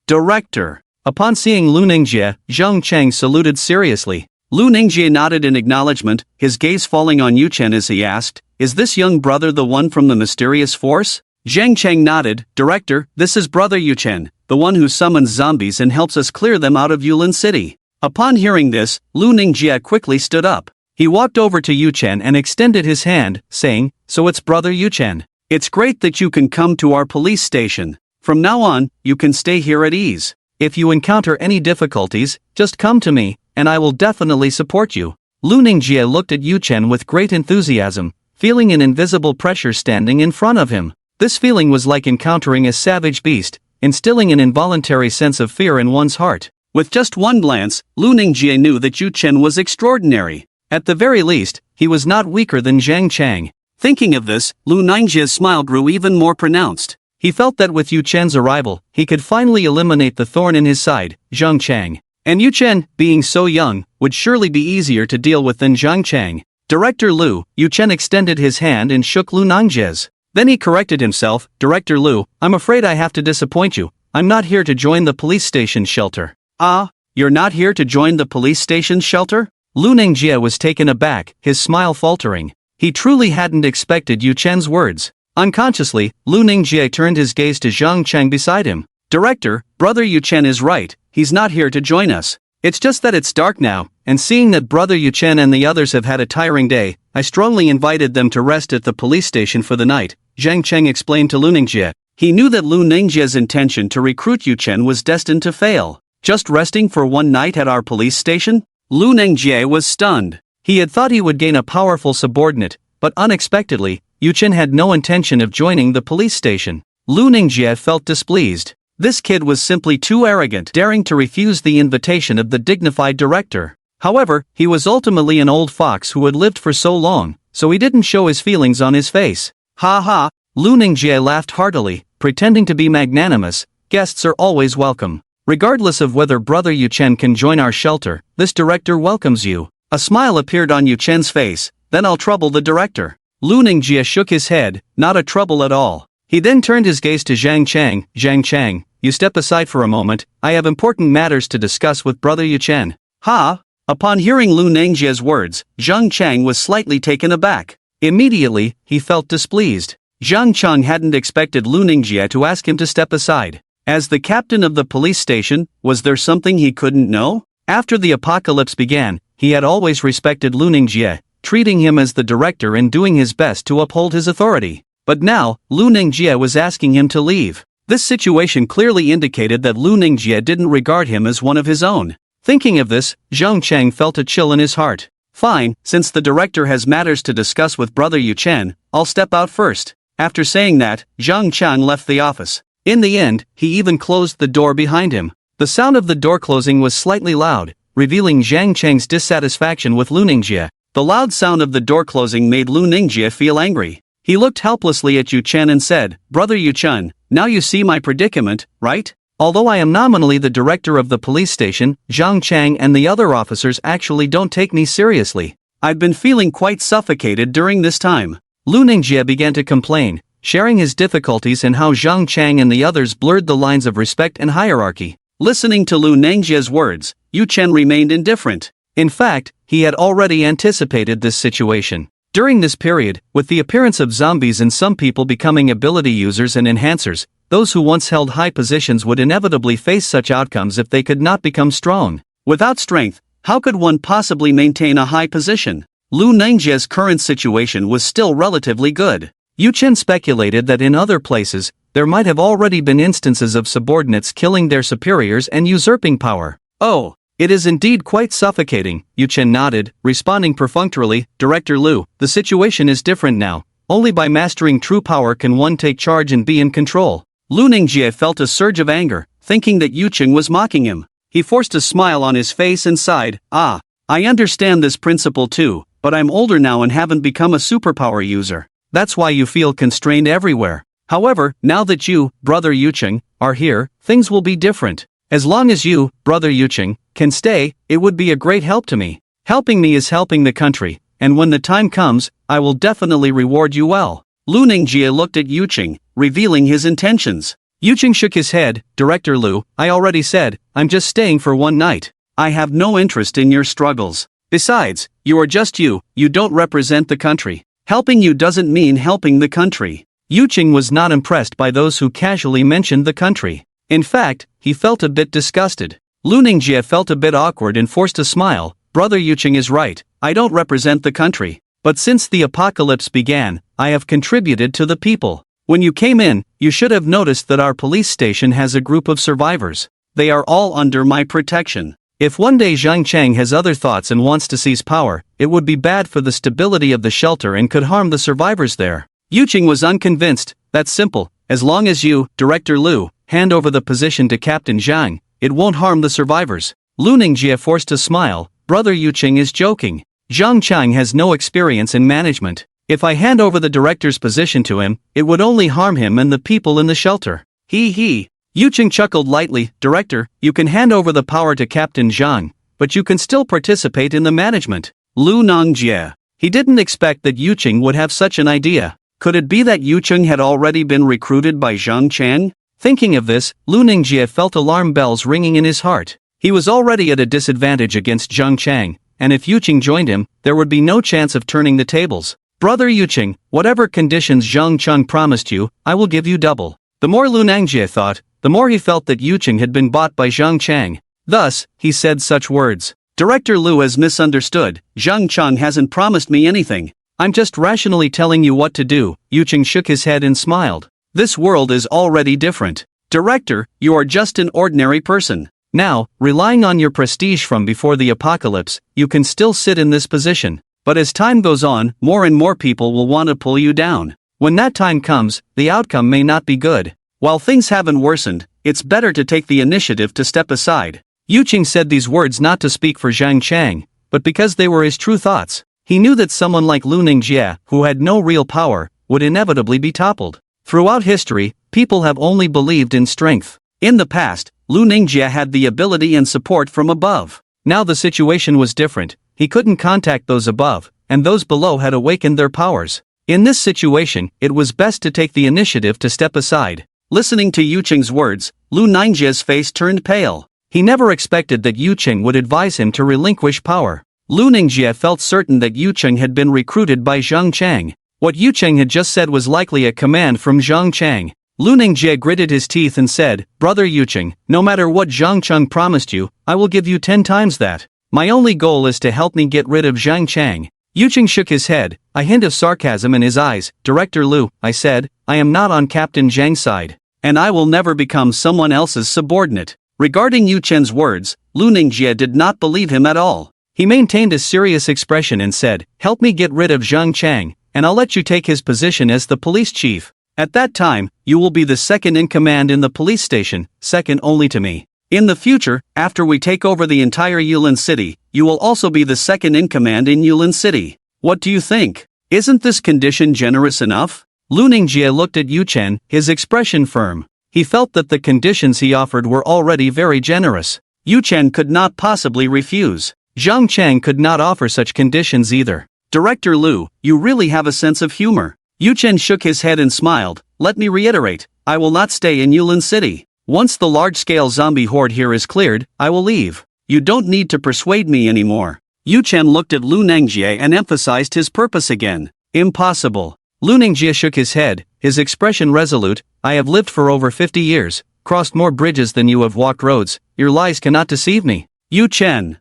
Director. Upon seeing Lu Ningjie, Zhang Cheng saluted seriously. Lu Ningjie nodded in acknowledgement, his gaze falling on Yu Chen as he asked, "Is this young brother the one from the mysterious force?" Zhang Cheng nodded, "Director, this is brother Yu Chen, the one who summons zombies and helps us clear them out of Yulin City." Upon hearing this, Lu Ningjie quickly stood up. He walked over to Yu Chen and extended his hand, saying, "So it's brother Yu Chen. It's great that you can come to our police station. From now on, you can stay here at ease. If you encounter any difficulties, just come to me, and I will definitely support you." Lu Ningjie looked at Yu Chen with great enthusiasm, feeling an invisible pressure standing in front of him. This feeling was like encountering a savage beast, instilling an involuntary sense of fear in one's heart. With just one glance, Lu Ningjie knew that Yu Chen was extraordinary. At the very least, he was not weaker than Zhang Chang. Thinking of this, Lu Ningjie's smile grew even more pronounced. He felt that with Yu Chen's arrival, he could finally eliminate the thorn in his side, Zhang Chang. And Yu Chen, being so young, would surely be easier to deal with than Zhang Chang. "Director Lu," Yu Chen extended his hand and shook Lu Ningjie's. Then he corrected himself, "Director Lu, I'm afraid I have to disappoint you. I'm not here to join the police station shelter." "Ah, you're not here to join the police station shelter?" Lu Ningjie was taken aback, his smile faltering. He truly hadn't expected Yu Chen's words. Unconsciously, Lu Ningjie turned his gaze to Zhang Cheng beside him. "Director, brother Yu Chen is right, he's not here to join us. It's just that it's dark now, and seeing that brother Yu Chen and the others have had a tiring day, I strongly invited them to rest at the police station for the night," Zhang Cheng explained to Lu Ningjie. He knew that Lu Ningjie's intention to recruit Yu Chen was destined to fail. "Just resting for one night at our police station?" Lu Ningjie was stunned. He had thought he would gain a powerful subordinate, but unexpectedly, Yu Chen had no intention of joining the police station. Lu Ningjie felt displeased. This kid was simply too arrogant, daring to refuse the invitation of the dignified director. However, he was ultimately an old fox who had lived for so long, so he didn't show his feelings on his face. "Ha ha," Lu Ningjie laughed heartily, pretending to be magnanimous, "Guests are always welcome. Regardless of whether brother Yu Chen can join our shelter, this director welcomes you." A smile appeared on Yu Chen's face. "Then I'll trouble the director." Lu Ningjie shook his head, "Not a trouble at all." He then turned his gaze to Zhang Chang. "Zhang Chang, you step aside for a moment, I have important matters to discuss with brother Yu Chen." "Ha?" Upon hearing Lu Ningjie's words, Zhang Chang was slightly taken aback. Immediately, he felt displeased. Zhang Chang hadn't expected Lu Ningjie to ask him to step aside. As the captain of the police station, was there something he couldn't know? After the apocalypse began, he had always respected Lu Ningjie, treating him as the director and doing his best to uphold his authority. But now, Lu Ningjie was asking him to leave. This situation clearly indicated that Lu Ningjie didn't regard him as one of his own. Thinking of this, Zhang Cheng felt a chill in his heart. "Fine, since the director has matters to discuss with brother Yu Chen, I'll step out first." After saying that, Zhang Cheng left the office. In the end, he even closed the door behind him. The sound of the door closing was slightly loud, revealing Zhang Cheng's dissatisfaction with Lu Ningjie. The loud sound of the door closing made Lu Ningjie feel angry. He looked helplessly at Yu Chen and said, "Brother Yu Chen, now you see my predicament, right? Although I am nominally the director of the police station, Zhang Chang and the other officers actually don't take me seriously. I've been feeling quite suffocated during this time." Lu Ningjie began to complain, sharing his difficulties and how Zhang Chang and the others blurred the lines of respect and hierarchy. Listening to Lu Ningjie's words, Yu Chen remained indifferent. In fact, he had already anticipated this situation. During this period, with the appearance of zombies and some people becoming ability users and enhancers, those who once held high positions would inevitably face such outcomes if they could not become strong. Without strength, how could one possibly maintain a high position? Lu Ningjie's current situation was still relatively good. Yu Chen speculated that in other places, there might have already been instances of subordinates killing their superiors and usurping power. "Oh, it is indeed quite suffocating," Yu Chen nodded, responding perfunctorily, "Director Lu, the situation is different now. Only by mastering true power can one take charge and be in control." Lu Ningjie felt a surge of anger, thinking that Yu Chen was mocking him. He forced a smile on his face and sighed, "Ah, I understand this principle too, but I'm older now and haven't become a superpower user. That's why you feel constrained everywhere. However, now that you, brother Yu Chen, are here, things will be different. As long as you, brother Yu Chen, can stay, it would be a great help to me. Helping me is helping the country, and when the time comes, I will definitely reward you well." Lu Ningjie looked at Yu Chen, revealing his intentions. Yu Chen shook his head, "Director Lu, I already said, I'm just staying for one night. I have no interest in your struggles. Besides, you are just you don't represent the country. Helping you doesn't mean helping the country. Yuqing was not impressed by those who casually mentioned the country. In fact, he felt a bit disgusted. Lu Ningjie felt a bit awkward and forced a smile. Brother Yuqing is right, I don't represent the country. But since the apocalypse began, I have contributed to the people. When you came in, you should have noticed that our police station has a group of survivors. They are all under my protection. If one day Zhang Chang has other thoughts and wants to seize power, it would be bad for the stability of the shelter and could harm the survivors there. Yuqing was unconvinced. That's simple. As long as you, Director Lu, hand over the position to Captain Zhang, it won't harm the survivors. Lu Ningjie forced a smile. Brother Yuqing is joking. Zhang Chang has no experience in management. If I hand over the director's position to him, it would only harm him and the people in the shelter. He. Yuqing chuckled lightly. Director, you can hand over the power to Captain Zhang, but you can still participate in the management. Lu Ningjie. He didn't expect that Yuqing would have such an idea. Could it be that Yuqing had already been recruited by Zhang Chang? Thinking of this, Lu Ningjie felt alarm bells ringing in his heart. He was already at a disadvantage against Zhang Chang, and if Yuqing joined him, there would be no chance of turning the tables. Brother Yuqing, whatever conditions Zhang Chang promised you, I will give you double. The more Lu Ningjie thought, the more he felt that Yuqing had been bought by Zhang Chang. Thus, he said such words. Director Lu has misunderstood. Zhang Chang hasn't promised me anything. I'm just rationally telling you what to do. Yuqing shook his head and smiled. This world is already different. Director, you are just an ordinary person. Now, relying on your prestige from before the apocalypse, you can still sit in this position. But as time goes on, more and more people will want to pull you down. When that time comes, the outcome may not be good. While things haven't worsened, it's better to take the initiative to step aside. Yuqing said these words not to speak for Zhang Chang, but because they were his true thoughts. He knew that someone like Lu Ningjie, who had no real power, would inevitably be toppled. Throughout history, people have only believed in strength. In the past, Lu Ningjie had the ability and support from above. Now the situation was different. He couldn't contact those above, and those below had awakened their powers. In this situation, it was best to take the initiative to step aside. Listening to Yuqing's words, Lu Ningjie's face turned pale. He never expected that Yuqing would advise him to relinquish power. Lu Ningjie felt certain that Yuqing had been recruited by Zhang Chang. What Yuqing had just said was likely a command from Zhang Chang. Lu Ningjie gritted his teeth and said, Brother Yuqing, no matter what Zhang Chang promised you, I will give you 10 times that. My only goal is to help me get rid of Zhang Chang. Yuqing shook his head, a hint of sarcasm in his eyes. Director Lu, I said, I am not on Captain Zhang's side. And I will never become someone else's subordinate. Regarding Yuqing's words, Lu Ningjie did not believe him at all. He maintained a serious expression and said, help me get rid of Zhang Chang, and I'll let you take his position as the police chief. At that time, you will be the second in command in the police station, second only to me. In the future, after we take over the entire Yulin City, you will also be the second in command in Yulin City. What do you think? Isn't this condition generous enough? Lu Ningjie looked at Yuqing, his expression firm. He felt that the conditions he offered were already very generous. Yuqing could not possibly refuse. Zhang Chang could not offer such conditions either. Director Lu, you really have a sense of humor. Yuqing shook his head and smiled. Let me reiterate, I will not stay in Yulin City. Once the large-scale zombie horde here is cleared, I will leave. You don't need to persuade me anymore. Yuqing looked at Lu Ningjie and emphasized his purpose again. Impossible. Lu Ningjie shook his head, his expression resolute. I have lived for over 50 years, crossed more bridges than you have walked roads. Your lies cannot deceive me. Yuqing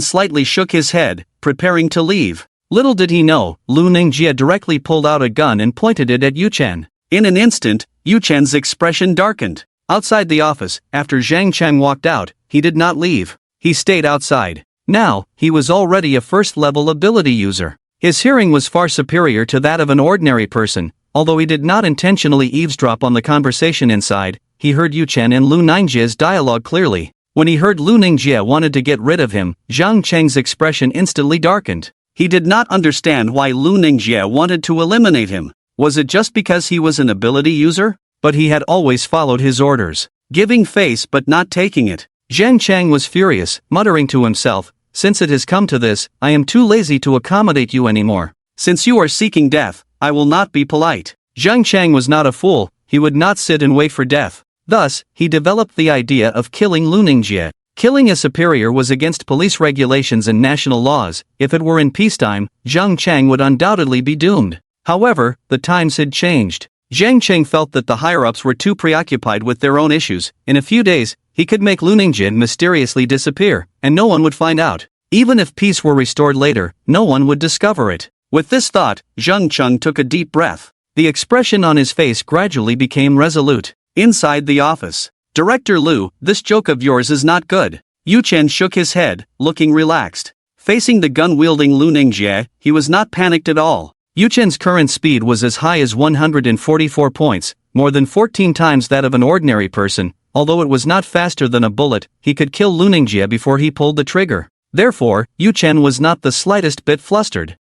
slightly shook his head, preparing to leave. Little did he know, Lu Ningjie directly pulled out a gun and pointed it at Yuqing. In an instant, Yuqing's expression darkened. Outside the office, after Zhang Chang walked out, he did not leave. He stayed outside. Now, he was already a first-level ability user. His hearing was far superior to that of an ordinary person. Although he did not intentionally eavesdrop on the conversation inside, he heard Yuqing and Lu Ningjie's dialogue clearly. When he heard Lu Ningjie wanted to get rid of him, Zhang Chang's expression instantly darkened. He did not understand why Lu Ningjie wanted to eliminate him. Was it just because he was an ability user? But he had always followed his orders, giving face but not taking it. Zhang Chang was furious, muttering to himself, since it has come to this, I am too lazy to accommodate you anymore. Since you are seeking death, I will not be polite. Zhang Chang was not a fool, he would not sit and wait for death. Thus, he developed the idea of killing Lu Ningjie. Killing a superior was against police regulations and national laws. If it were in peacetime, Zhang Chang would undoubtedly be doomed. However, the times had changed. Zhang Cheng felt that the higher-ups were too preoccupied with their own issues. In a few days, he could make Lu Ningjie mysteriously disappear, and no one would find out. Even if peace were restored later, no one would discover it. With this thought, Zhang Cheng took a deep breath. The expression on his face gradually became resolute. Inside the office, Director Lu, this joke of yours is not good. Yu Chen shook his head, looking relaxed. Facing the gun-wielding Lu Ningjie, he was not panicked at all. Yu Chen's current speed was as high as 144 points, more than 14 times that of an ordinary person. Although it was not faster than a bullet, he could kill Lu Ningjie before he pulled the trigger. Therefore, Yu Chen was not the slightest bit flustered.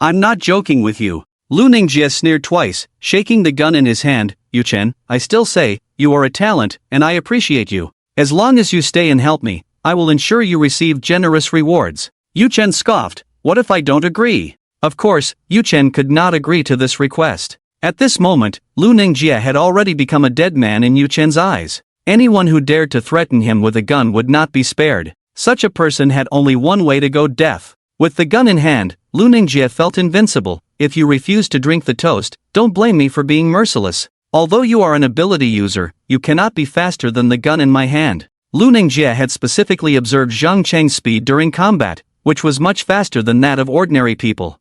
I'm not joking with you. Lu Ningjie sneered twice, shaking the gun in his hand. Yu Chen, I still say, you are a talent, and I appreciate you. As long as you stay and help me, I will ensure you receive generous rewards. Yu Chen scoffed. What if I don't agree? Of course, Yu Chen could not agree to this request. At this moment, Lu Ningjie had already become a dead man in Yu Chen's eyes. Anyone who dared to threaten him with a gun would not be spared. Such a person had only one way to go: death. With the gun in hand, Lu Ningjie felt invincible. If you refuse to drink the toast, don't blame me for being merciless. Although you are an ability user, you cannot be faster than the gun in my hand. Lu Ningjie had specifically observed Zhang Cheng's speed during combat, which was much faster than that of ordinary people.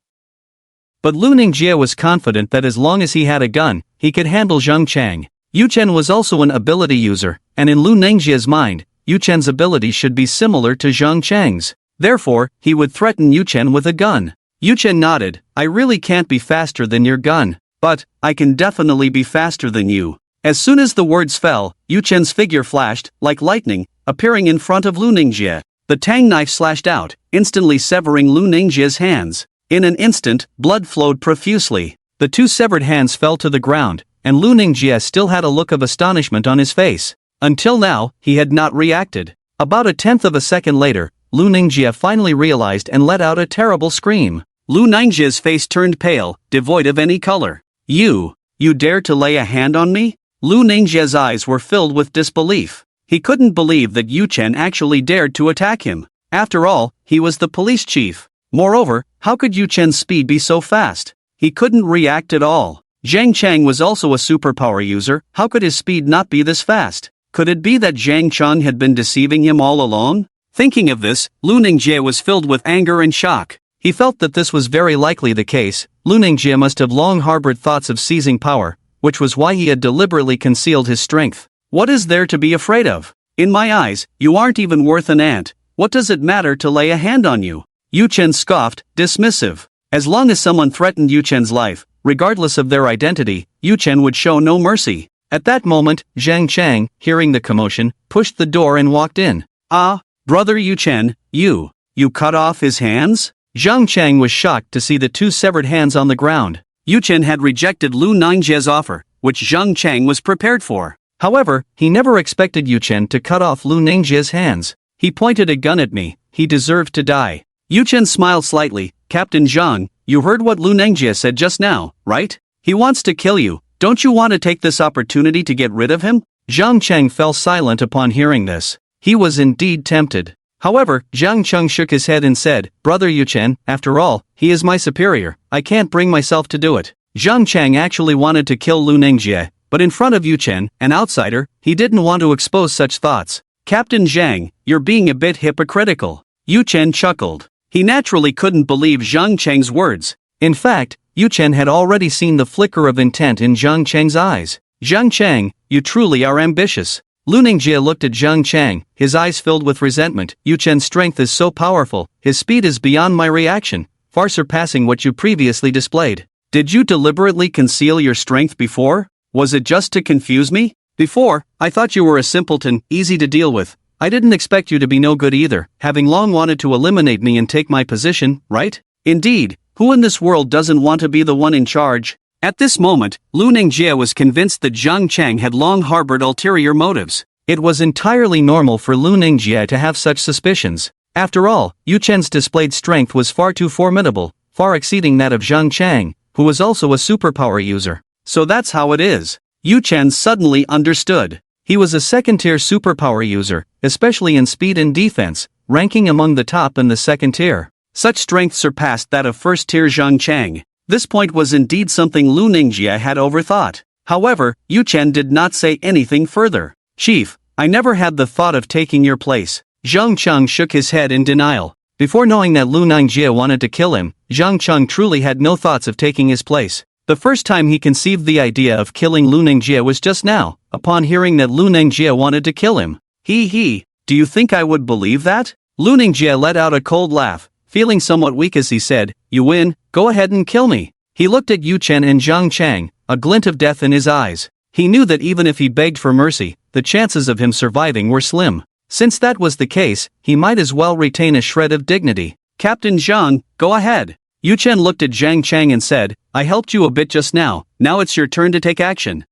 But Lu Ningjie was confident that as long as he had a gun, he could handle Zhang Cheng. Yu Chen was also an ability user, and in Lu Ningjie's mind, Yu Chen's ability should be similar to Zhang Cheng's. Therefore, he would threaten Yu Chen with a gun. Yu Chen nodded. I really can't be faster than your gun, but I can definitely be faster than you. As soon as the words fell, Yu Chen's figure flashed, like lightning, appearing in front of Lu Ningjie. The tang knife slashed out, instantly severing Lu Ningjie's hands. In an instant, blood flowed profusely. The two severed hands fell to the ground, and Lu Ningjie still had a look of astonishment on his face. Until now, he had not reacted. About a tenth of a second later, Lu Ningjie finally realized and let out a terrible scream. Lu Ningjie's face turned pale, devoid of any color. You dare to lay a hand on me? Lu Ningjie's eyes were filled with disbelief. He couldn't believe that Yu Chen actually dared to attack him. After all, he was the police chief. Moreover, how could Yu Chen's speed be so fast? He couldn't react at all. Zhang Cheng was also a superpower user. How could his speed not be this fast? Could it be that Zhang Cheng had been deceiving him all along? Thinking of this, Lu Ningjie was filled with anger and shock. He felt that this was very likely the case. Lu Ningjie must have long harbored thoughts of seizing power, which was why he had deliberately concealed his strength. What is there to be afraid of? In my eyes, you aren't even worth an ant. What does it matter to lay a hand on you? Yu Chen scoffed, dismissive. As long as someone threatened Yu Chen's life, regardless of their identity, Yu Chen would show no mercy. At that moment, Zhang Cheng, hearing the commotion, pushed the door and walked in. Ah, brother Yu Chen, you cut off his hands? Zhang Cheng was shocked to see the two severed hands on the ground. Yu Chen had rejected Lu Ningjie's offer, which Zhang Cheng was prepared for. However, he never expected Yu Chen to cut off Lu Ningjie's hands. He pointed a gun at me. He deserved to die. Yu Chen smiled slightly. Captain Zhang, you heard what Lu Ningjie said just now, right? He wants to kill you. Don't you want to take this opportunity to get rid of him? Zhang Cheng fell silent upon hearing this. He was indeed tempted. However, Zhang Cheng shook his head and said, Brother Yu Chen, after all, he is my superior. I can't bring myself to do it. Zhang Cheng actually wanted to kill Lu Ningjie, but in front of Yu Chen, an outsider, he didn't want to expose such thoughts. Captain Zhang, you're being a bit hypocritical. Yu Chen chuckled. He naturally couldn't believe Zhang Cheng's words. In fact, Yu Chen had already seen the flicker of intent in Zhang Cheng's eyes. Zhang Cheng, you truly are ambitious. Lu Ningjie looked at Zhang Cheng, his eyes filled with resentment. Yu Chen's strength is so powerful, his speed is beyond my reaction, far surpassing what you previously displayed. Did you deliberately conceal your strength before? Was it just to confuse me? Before, I thought you were a simpleton, easy to deal with. I didn't expect you to be no good either, having long wanted to eliminate me and take my position, right? Indeed, who in this world doesn't want to be the one in charge? At this moment, Lu Ningjie was convinced that Zhang Cheng had long harbored ulterior motives. It was entirely normal for Lu Ningjie to have such suspicions. After all, Yu Chen's displayed strength was far too formidable, far exceeding that of Zhang Cheng, who was also a superpower user. So that's how it is. Yu Chen suddenly understood. He was a second-tier superpower user, especially in speed and defense, ranking among the top in the second tier. Such strength surpassed that of first-tier Zhang Chang. This point was indeed something Lu Ningjie had overthought. However, Yu Chen did not say anything further. "Chief, I never had the thought of taking your place." Zhang Cheng shook his head in denial. Before knowing that Lu Ningjie wanted to kill him, Zhang Cheng truly had no thoughts of taking his place. The first time he conceived the idea of killing Lu Ningjie was just now, upon hearing that Lu Ningjie wanted to kill him. Do you think I would believe that?" Lu Ningjie let out a cold laugh, feeling somewhat weak as he said, "You win, go ahead and kill me." He looked at Yu Chen and Zhang Chang, a glint of death in his eyes. He knew that even if he begged for mercy, the chances of him surviving were slim. Since that was the case, he might as well retain a shred of dignity. "Captain Zhang, go ahead." Yu Chen looked at Zhang Chang and said, "I helped you a bit just now it's your turn to take action."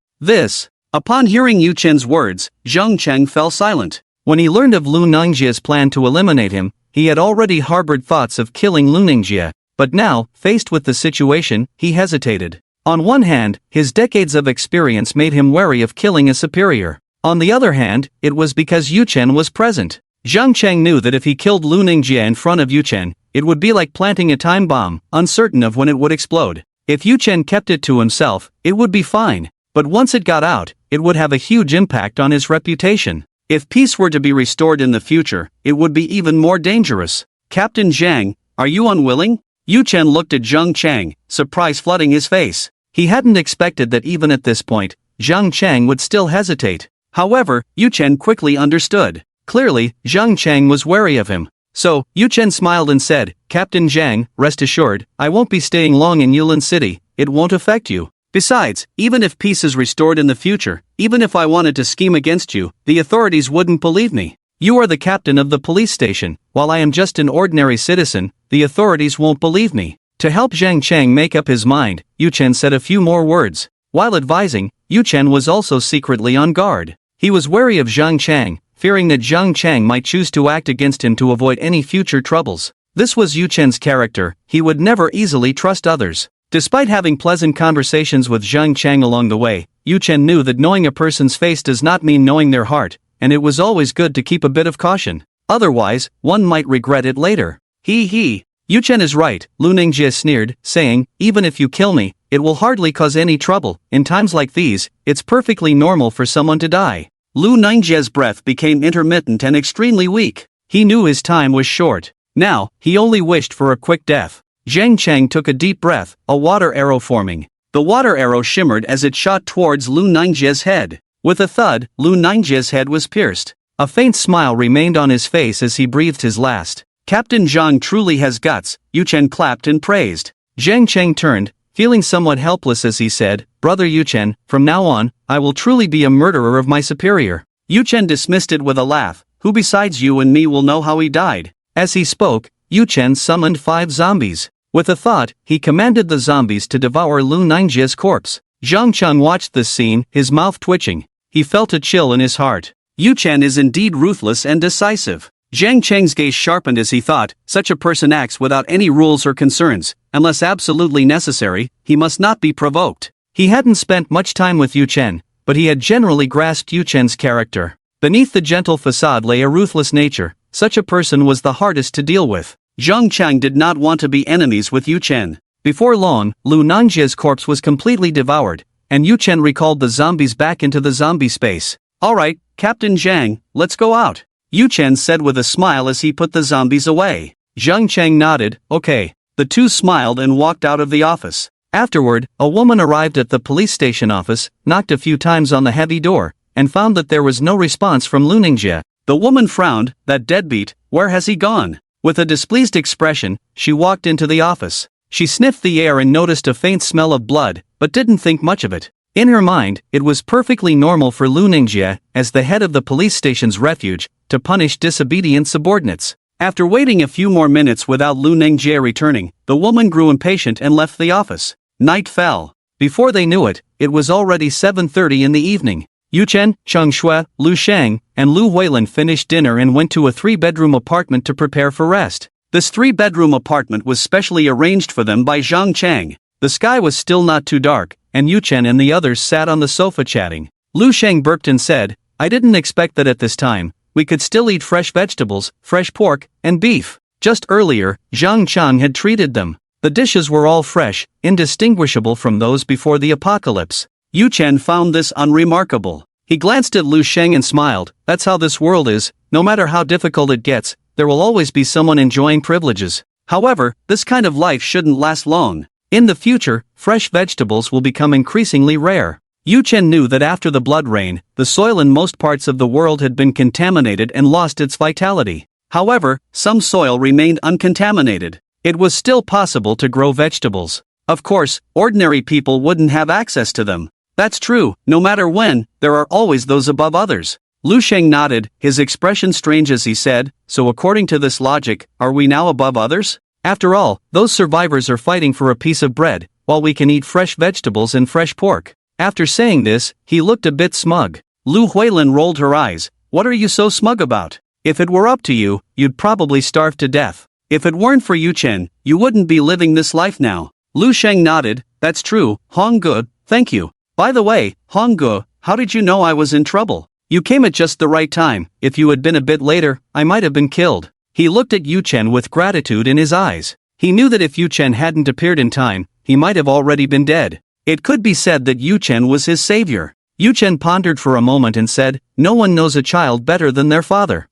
Upon hearing Yu Chen's words, Zhang Chang fell silent. When he learned of Lu Ningjie's plan to eliminate him, he had already harbored thoughts of killing Lu Ningjie, but now, faced with the situation, he hesitated. On one hand, his decades of experience made him wary of killing a superior. On the other hand, it was because Yu Chen was present. Zhang Chang knew that if he killed Lu Ningjie in front of Yu Chen, it would be like planting a time bomb, uncertain of when it would explode. If Yu Chen kept it to himself, it would be fine. But once it got out, it would have a huge impact on his reputation. If peace were to be restored in the future, it would be even more dangerous. "Captain Zhang, are you unwilling?" Yu Chen looked at Zhang Chang, surprise flooding his face. He hadn't expected that even at this point, Zhang Chang would still hesitate. However, Yu Chen quickly understood. Clearly, Zhang Chang was wary of him. So, Yu Chen smiled and said, "Captain Zhang, rest assured, I won't be staying long in Yulin City, it won't affect you. Besides, even if peace is restored in the future, even if I wanted to scheme against you, the authorities wouldn't believe me. You are the captain of the police station, while I am just an ordinary citizen, the authorities won't believe me." To help Zhang Chang make up his mind, Yu Chen said a few more words. While advising, Yu Chen was also secretly on guard. He was wary of Zhang Chang, fearing that Zhang Chang might choose to act against him to avoid any future troubles. This was Yu Chen's character, he would never easily trust others. Despite having pleasant conversations with Zhang Chang along the way, Yu Chen knew that knowing a person's face does not mean knowing their heart, and it was always good to keep a bit of caution. Otherwise, one might regret it later. Yu Chen is right, Lu Ningjie sneered, saying, "Even if you kill me, it will hardly cause any trouble. In times like these, it's perfectly normal for someone to die." Lu Ningjie's breath became intermittent and extremely weak. He knew his time was short. Now, he only wished for a quick death. Zhang Chang took a deep breath, a water arrow forming. The water arrow shimmered as it shot towards Lu Ningjie's head. With a thud, Lu Ningjie's head was pierced. A faint smile remained on his face as he breathed his last. "Captain Zhang truly has guts," Yu Chen clapped and praised. Zhang Chang turned, feeling somewhat helpless as he said, "Brother Yu Chen, from now on, I will truly be a murderer of my superior." Yu Chen dismissed it with a laugh, "Who besides you and me will know how he died?" As he spoke, Yu Chen summoned 5 zombies. With a thought, he commanded the zombies to devour Lu Ningjie's corpse. Zhang Cheng watched this scene, his mouth twitching. He felt a chill in his heart. Yu Chen is indeed ruthless and decisive. Zhang Cheng's gaze sharpened as he thought, such a person acts without any rules or concerns. Unless absolutely necessary, he must not be provoked. He hadn't spent much time with Yu Chen, but he had generally grasped Yu Chen's character. Beneath the gentle facade lay a ruthless nature. Such a person was the hardest to deal with. Zhang Chang did not want to be enemies with Yu Chen. Before long, Lu Ningjie's corpse was completely devoured, and Yu Chen recalled the zombies back into the zombie space. "Alright, Captain Zhang, let's go out," Yu Chen said with a smile as he put the zombies away. Zhang Chang nodded, "Okay." The two smiled and walked out of the office. Afterward, a woman arrived at the police station office, knocked a few times on the heavy door, and found that there was no response from Lu Ningjie. The woman frowned, "That deadbeat, where has he gone?" With a displeased expression, she walked into the office. She sniffed the air and noticed a faint smell of blood, but didn't think much of it. In her mind, it was perfectly normal for Lu Ningjie, as the head of the police station's refuge, to punish disobedient subordinates. After waiting a few more minutes without Lu Ningjie returning, the woman grew impatient and left the office. Night fell. Before they knew it, it was already 7:30 in the evening. Yu Chen, Cheng Shui, Lu Shang, and Lu Huilin finished dinner and went to a 3-bedroom apartment to prepare for rest. This 3-bedroom apartment was specially arranged for them by Zhang Chang. The sky was still not too dark, and Yu Chen and the others sat on the sofa chatting. Lu Shang burped and said, I didn't expect that at this time, we could still eat fresh vegetables, fresh pork, and beef. Just earlier, Zhang Chang had treated them. The dishes were all fresh, indistinguishable from those before the apocalypse. Yu Chen found this unremarkable. He glanced at Lu Sheng and smiled. That's how this world is. No matter how difficult it gets, there will always be someone enjoying privileges. However, this kind of life shouldn't last long. In the future, fresh vegetables will become increasingly rare. Yu Chen knew that after the blood rain, the soil in most parts of the world had been contaminated and lost its vitality. However, some soil remained uncontaminated. It was still possible to grow vegetables. Of course, ordinary people wouldn't have access to them. That's true, no matter when, there are always those above others. Lu Sheng nodded, his expression strange as he said, so according to this logic, are we now above others? After all, those survivors are fighting for a piece of bread, while we can eat fresh vegetables and fresh pork. After saying this, he looked a bit smug. Lu Huilin rolled her eyes. What are you so smug about? If it were up to you, you'd probably starve to death. If it weren't for Yu Chen, you wouldn't be living this life now. Lu Sheng nodded. That's true, Hongge, thank you. By the way, Hongge, how did you know I was in trouble? You came at just the right time. If you had been a bit later, I might have been killed. He looked at Yu Chen with gratitude in his eyes. He knew that if Yu Chen hadn't appeared in time, he might have already been dead. It could be said that Yu Chen was his savior. Yu Chen pondered for a moment and said, no one knows a child better than their father.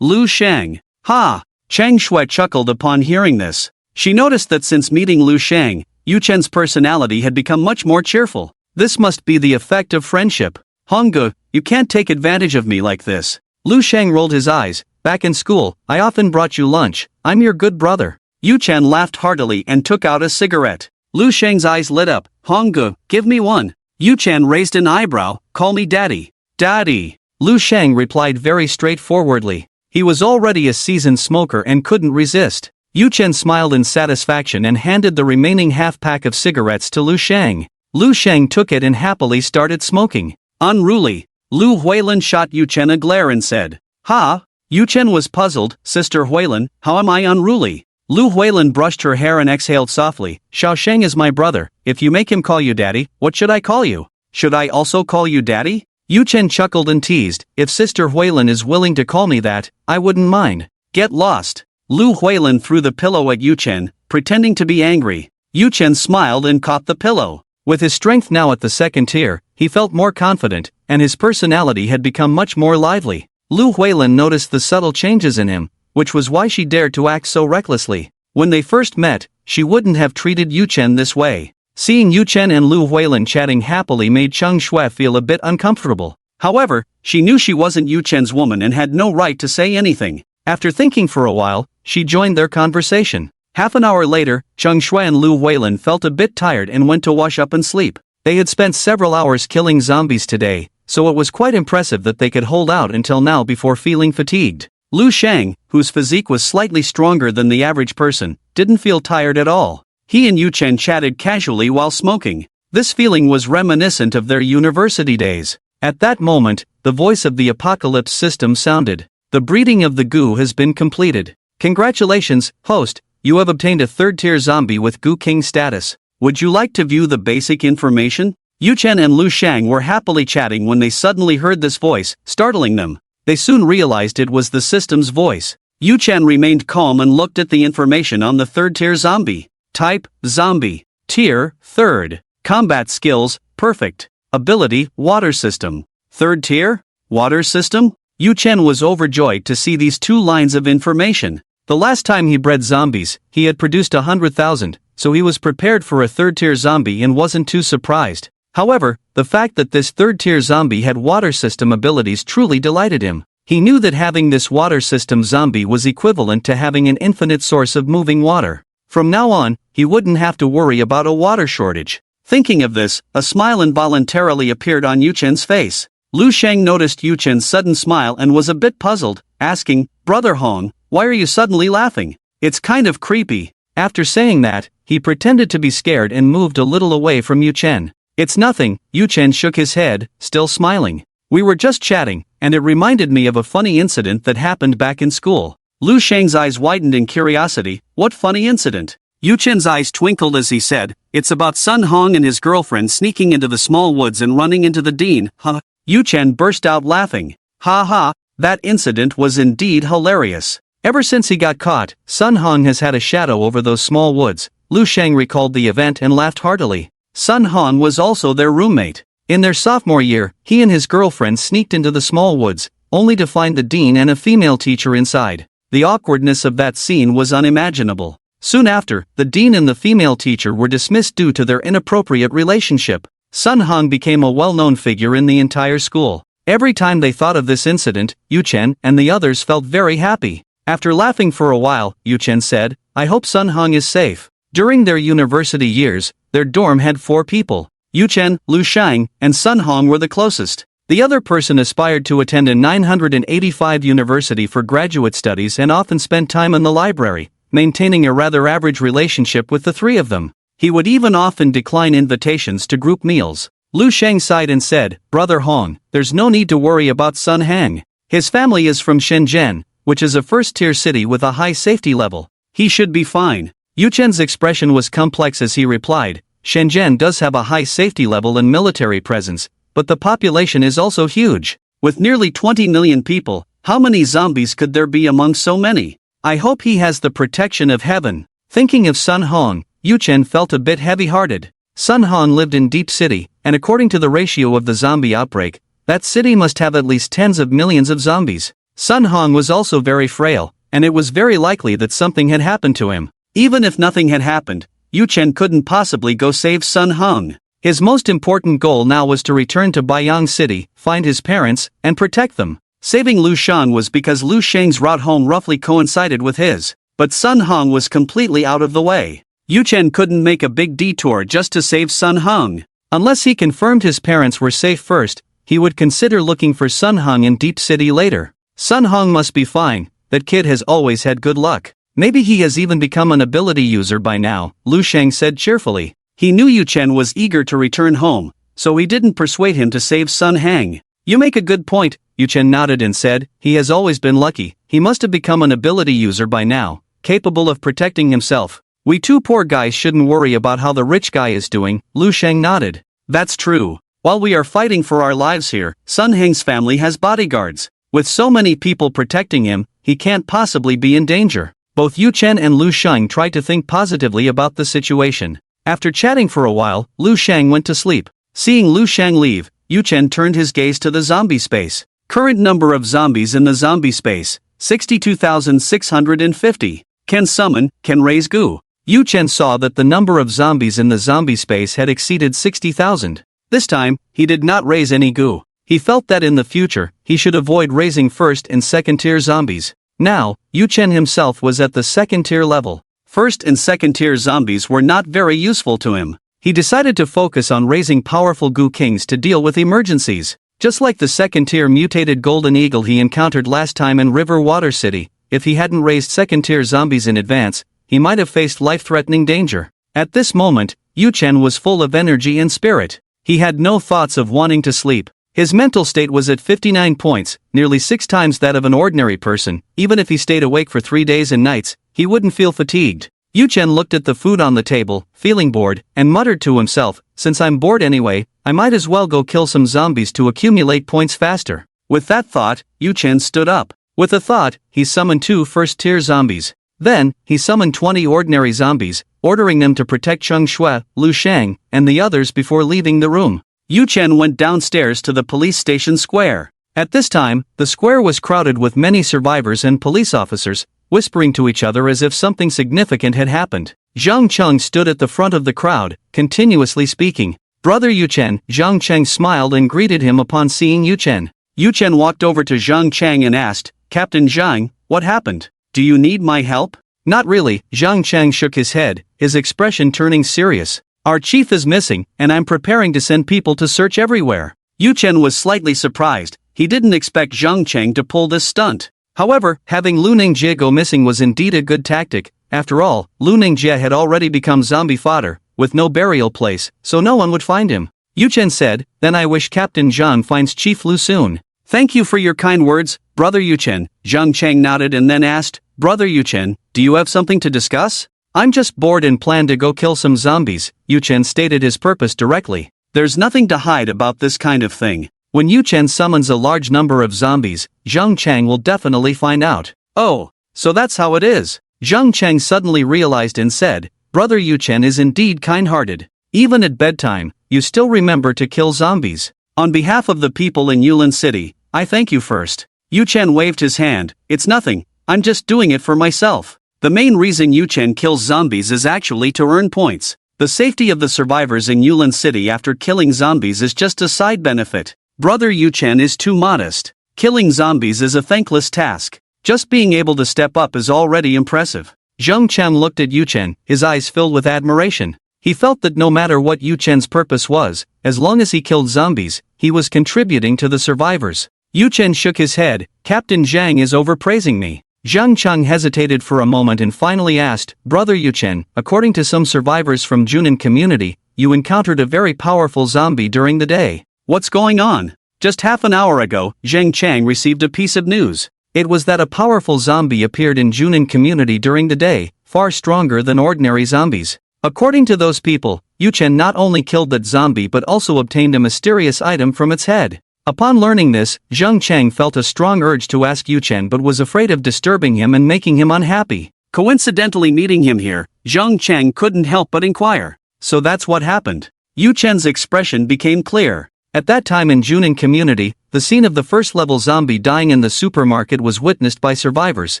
Lu Sheng. Ha! Chang Shui chuckled upon hearing this. She noticed that since meeting Lu Sheng, Yu Chen's personality had become much more cheerful. This must be the effect of friendship. Hongge, you can't take advantage of me like this. Lu Sheng rolled his eyes. Back in school, I often brought you lunch. I'm your good brother. Yu Chen laughed heartily and took out a cigarette. Lu Sheng's eyes lit up. Hongge, give me one. Yu Chen raised an eyebrow. Call me daddy. Daddy. Lu Sheng replied very straightforwardly. He was already a seasoned smoker and couldn't resist. Yu Chen smiled in satisfaction and handed the remaining half-pack of cigarettes to Lu Sheng. Lu Sheng took it and happily started smoking. Unruly. Lu Huilin shot Yu Chen a glare and said, Ha! Yu Chen was puzzled. Sister Huilin, how am I unruly? Lu Huilin brushed her hair and exhaled softly. Xiao Sheng is my brother. If you make him call you daddy, what should I call you? Should I also call you daddy? Yu Chen chuckled and teased. If Sister Huilin is willing to call me that, I wouldn't mind. Get lost. Lu Huilin threw the pillow at Yu Chen, pretending to be angry. Yu Chen smiled and caught the pillow. With his strength now at the second tier, he felt more confident, and his personality had become much more lively. Lu Huilin noticed the subtle changes in him, which was why she dared to act so recklessly. When they first met, she wouldn't have treated Yu Chen this way. Seeing Yu Chen and Lu Huilin chatting happily made Cheng Shui feel a bit uncomfortable. However, she knew she wasn't Yu Chen's woman and had no right to say anything. After thinking for a while, she joined their conversation. Half an hour later, Cheng Shui and Lu Huilin felt a bit tired and went to wash up and sleep. They had spent several hours killing zombies today, so it was quite impressive that they could hold out until now before feeling fatigued. Lu Sheng, whose physique was slightly stronger than the average person, didn't feel tired at all. He and Yu Chen chatted casually while smoking. This feeling was reminiscent of their university days. At that moment, the voice of the apocalypse system sounded. The breeding of the goo has been completed. Congratulations, host, you have obtained a third-tier zombie with Goo King status. Would you like to view the basic information? Yu Chen and Lu Sheng were happily chatting when they suddenly heard this voice, startling them. They soon realized it was the system's voice. Yu Chen remained calm and looked at the information on the third-tier zombie. Type, zombie. Tier, third. Combat skills, perfect. Ability, water system. Third tier? Water system? Yu Chen was overjoyed to see these two lines of information. The last time he bred zombies, he had produced 100,000, so he was prepared for a third-tier zombie and wasn't too surprised. However, the fact that this third-tier zombie had water system abilities truly delighted him. He knew that having this water system zombie was equivalent to having an infinite source of moving water. From now on, he wouldn't have to worry about a water shortage. Thinking of this, a smile involuntarily appeared on Yu Chen's face. Lu Sheng noticed Yu Chen's sudden smile and was a bit puzzled, asking, Brother Hong, why are you suddenly laughing? It's kind of creepy. After saying that, he pretended to be scared and moved a little away from Yu Chen. It's nothing, Yu Chen shook his head, still smiling. We were just chatting, and it reminded me of a funny incident that happened back in school. Lu Sheng's eyes widened in curiosity. What funny incident? Yu Chen's eyes twinkled as he said, It's about Sun Hong and his girlfriend sneaking into the small woods and running into the dean. Huh? Yu Chen burst out laughing. Ha ha, that incident was indeed hilarious. Ever since he got caught, Sun Hong has had a shadow over those small woods. Lu Sheng recalled the event and laughed heartily. Sun Hong was also their roommate. In their sophomore year, he and his girlfriend sneaked into the small woods, only to find the dean and a female teacher inside. The awkwardness of that scene was unimaginable. Soon after, the dean and the female teacher were dismissed due to their inappropriate relationship. Sun Hong became a well-known figure in the entire school. Every time they thought of this incident, Yu Chen and the others felt very happy. After laughing for a while, Yu Chen said, "I hope Sun Hong is safe." During their university years, their dorm had 4 people. Yu Chen, Lu Shang, and Sun Hong were the closest. The other person aspired to attend a 985 university for graduate studies and often spent time in the library, maintaining a rather average relationship with the 3 of them. He would even often decline invitations to group meals. Lu Sheng sighed and said, "Brother Hong, there's no need to worry about Sun Hang. His family is from Shenzhen, which is a first-tier city with a high safety level. He should be fine." Yu Chen's expression was complex as he replied, "Shenzhen does have a high safety level and military presence, but the population is also huge. With nearly 20 million people, how many zombies could there be among so many? I hope he has the protection of heaven." Thinking of Sun Hong, Yu Chen felt a bit heavy-hearted. Sun Hong lived in Deep City, and according to the ratio of the zombie outbreak, that city must have at least tens of millions of zombies. Sun Hong was also very frail, and it was very likely that something had happened to him. Even if nothing had happened, Yu Chen couldn't possibly go save Sun Hong. His most important goal now was to return to Baiyang City, find his parents, and protect them. Saving Lu Shang was because Lu Sheng's route home roughly coincided with his, but Sun Hong was completely out of the way. Yu Chen couldn't make a big detour just to save Sun Hong. Unless he confirmed his parents were safe first, he would consider looking for Sun Hong in Deep City later. Sun Hong must be fine, that kid has always had good luck. Maybe he has even become an ability user by now, Lu Sheng said cheerfully. He knew Yu Chen was eager to return home, so he didn't persuade him to save Sun Hang. "You make a good point," Yu Chen nodded and said, "he has always been lucky. He must have become an ability user by now, capable of protecting himself. We 2 poor guys shouldn't worry about how the rich guy is doing." Lu Sheng nodded. "That's true. While we are fighting for our lives here, Sun Hang's family has bodyguards. With so many people protecting him, he can't possibly be in danger." Both Yu Chen and Lu Sheng tried to think positively about the situation. After chatting for a while, Lu Sheng went to sleep. Seeing Lu Sheng leave, Yu Chen turned his gaze to the zombie space. Current number of zombies in the zombie space, 62,650. Can summon, can raise goo. Yu Chen saw that the number of zombies in the zombie space had exceeded 60,000. This time, he did not raise any goo. He felt that in the future, he should avoid raising first and second tier zombies. Now, Yu Chen himself was at the second tier level. First and second tier zombies were not very useful to him. He decided to focus on raising powerful goo kings to deal with emergencies. Just like the second tier mutated golden eagle he encountered last time in River Water City, if he hadn't raised second tier zombies in advance, he might have faced life-threatening danger. At this moment, Yu Chen was full of energy and spirit. He had no thoughts of wanting to sleep. His mental state was at 59 points, nearly 6 times that of an ordinary person. Even if he stayed awake for 3 days and nights, he wouldn't feel fatigued. Yu Chen looked at the food on the table, feeling bored, and muttered to himself, "Since I'm bored anyway, I might as well go kill some zombies to accumulate points faster." With that thought, Yu Chen stood up. With a thought, he summoned 2 first-tier zombies. Then, he summoned 20 ordinary zombies, ordering them to protect Cheng Shui, Lu Shang, and the others before leaving the room. Yu Chen went downstairs to the police station square. At this time, the square was crowded with many survivors and police officers, whispering to each other as if something significant had happened. Zhang Cheng stood at the front of the crowd, continuously speaking. "Brother Yu Chen." Zhang Cheng smiled and greeted him upon seeing Yu Chen. Yu Chen walked over to Zhang Cheng and asked, "Captain Zhang, what happened? Do you need my help?" "Not really." Zhang Cheng shook his head, his expression turning serious. "Our chief is missing, and I'm preparing to send people to search everywhere." Yu Chen was slightly surprised. He didn't expect Zhang Cheng to pull this stunt. However, having Lu Ningjie go missing was indeed a good tactic. After all, Lu Ningjie had already become zombie fodder, with no burial place, so no one would find him. Yu Chen said, "Then I wish Captain Zhang finds Chief Lu soon." "Thank you for your kind words, Brother Yu Chen." Zhang Cheng nodded and then asked, "Brother Yu Chen, do you have something to discuss?" "I'm just bored and plan to go kill some zombies." Yu Chen stated his purpose directly. "There's nothing to hide about this kind of thing. When Yu Chen summons a large number of zombies, Zhang Chang will definitely find out. Oh, so that's how it is. Zhang Chang suddenly realized and said, Brother Yu Chen is indeed kind-hearted. Even at bedtime, you still remember to kill zombies. On behalf of the people in Yulin City, I thank you first. Yu Chen waved his hand. It's nothing, I'm just doing it for myself. The main reason Yu Chen kills zombies is actually to earn points. The safety of the survivors in Yulin City after killing zombies is just a side benefit. Brother Yu Chen is too modest. Killing zombies is a thankless task. Just being able to step up is already impressive. Zhang Chen looked at Yu Chen, his eyes filled with admiration. He felt that no matter what Yu Chen's purpose was, as long as he killed zombies, he was contributing to the survivors. Yu Chen shook his head. Captain Zhang is overpraising me. Zhang Chang hesitated for a moment and finally asked, Brother Yu Chen, according to some survivors from Junin community, you encountered a very powerful zombie during the day. What's going on? Just half an hour ago, Zhang Chang received a piece of news. It was that a powerful zombie appeared in Junin community during the day, far stronger than ordinary zombies. According to those people, Yu Chen not only killed that zombie but also obtained a mysterious item from its head. Upon learning this, Zhang Chang felt a strong urge to ask Yu Chen but was afraid of disturbing him and making him unhappy. Coincidentally meeting him here, Zhang Chang couldn't help but inquire. So that's what happened. Yu Chen's expression became clear. At that time in Junin community, the scene of the first-level zombie dying in the supermarket was witnessed by survivors,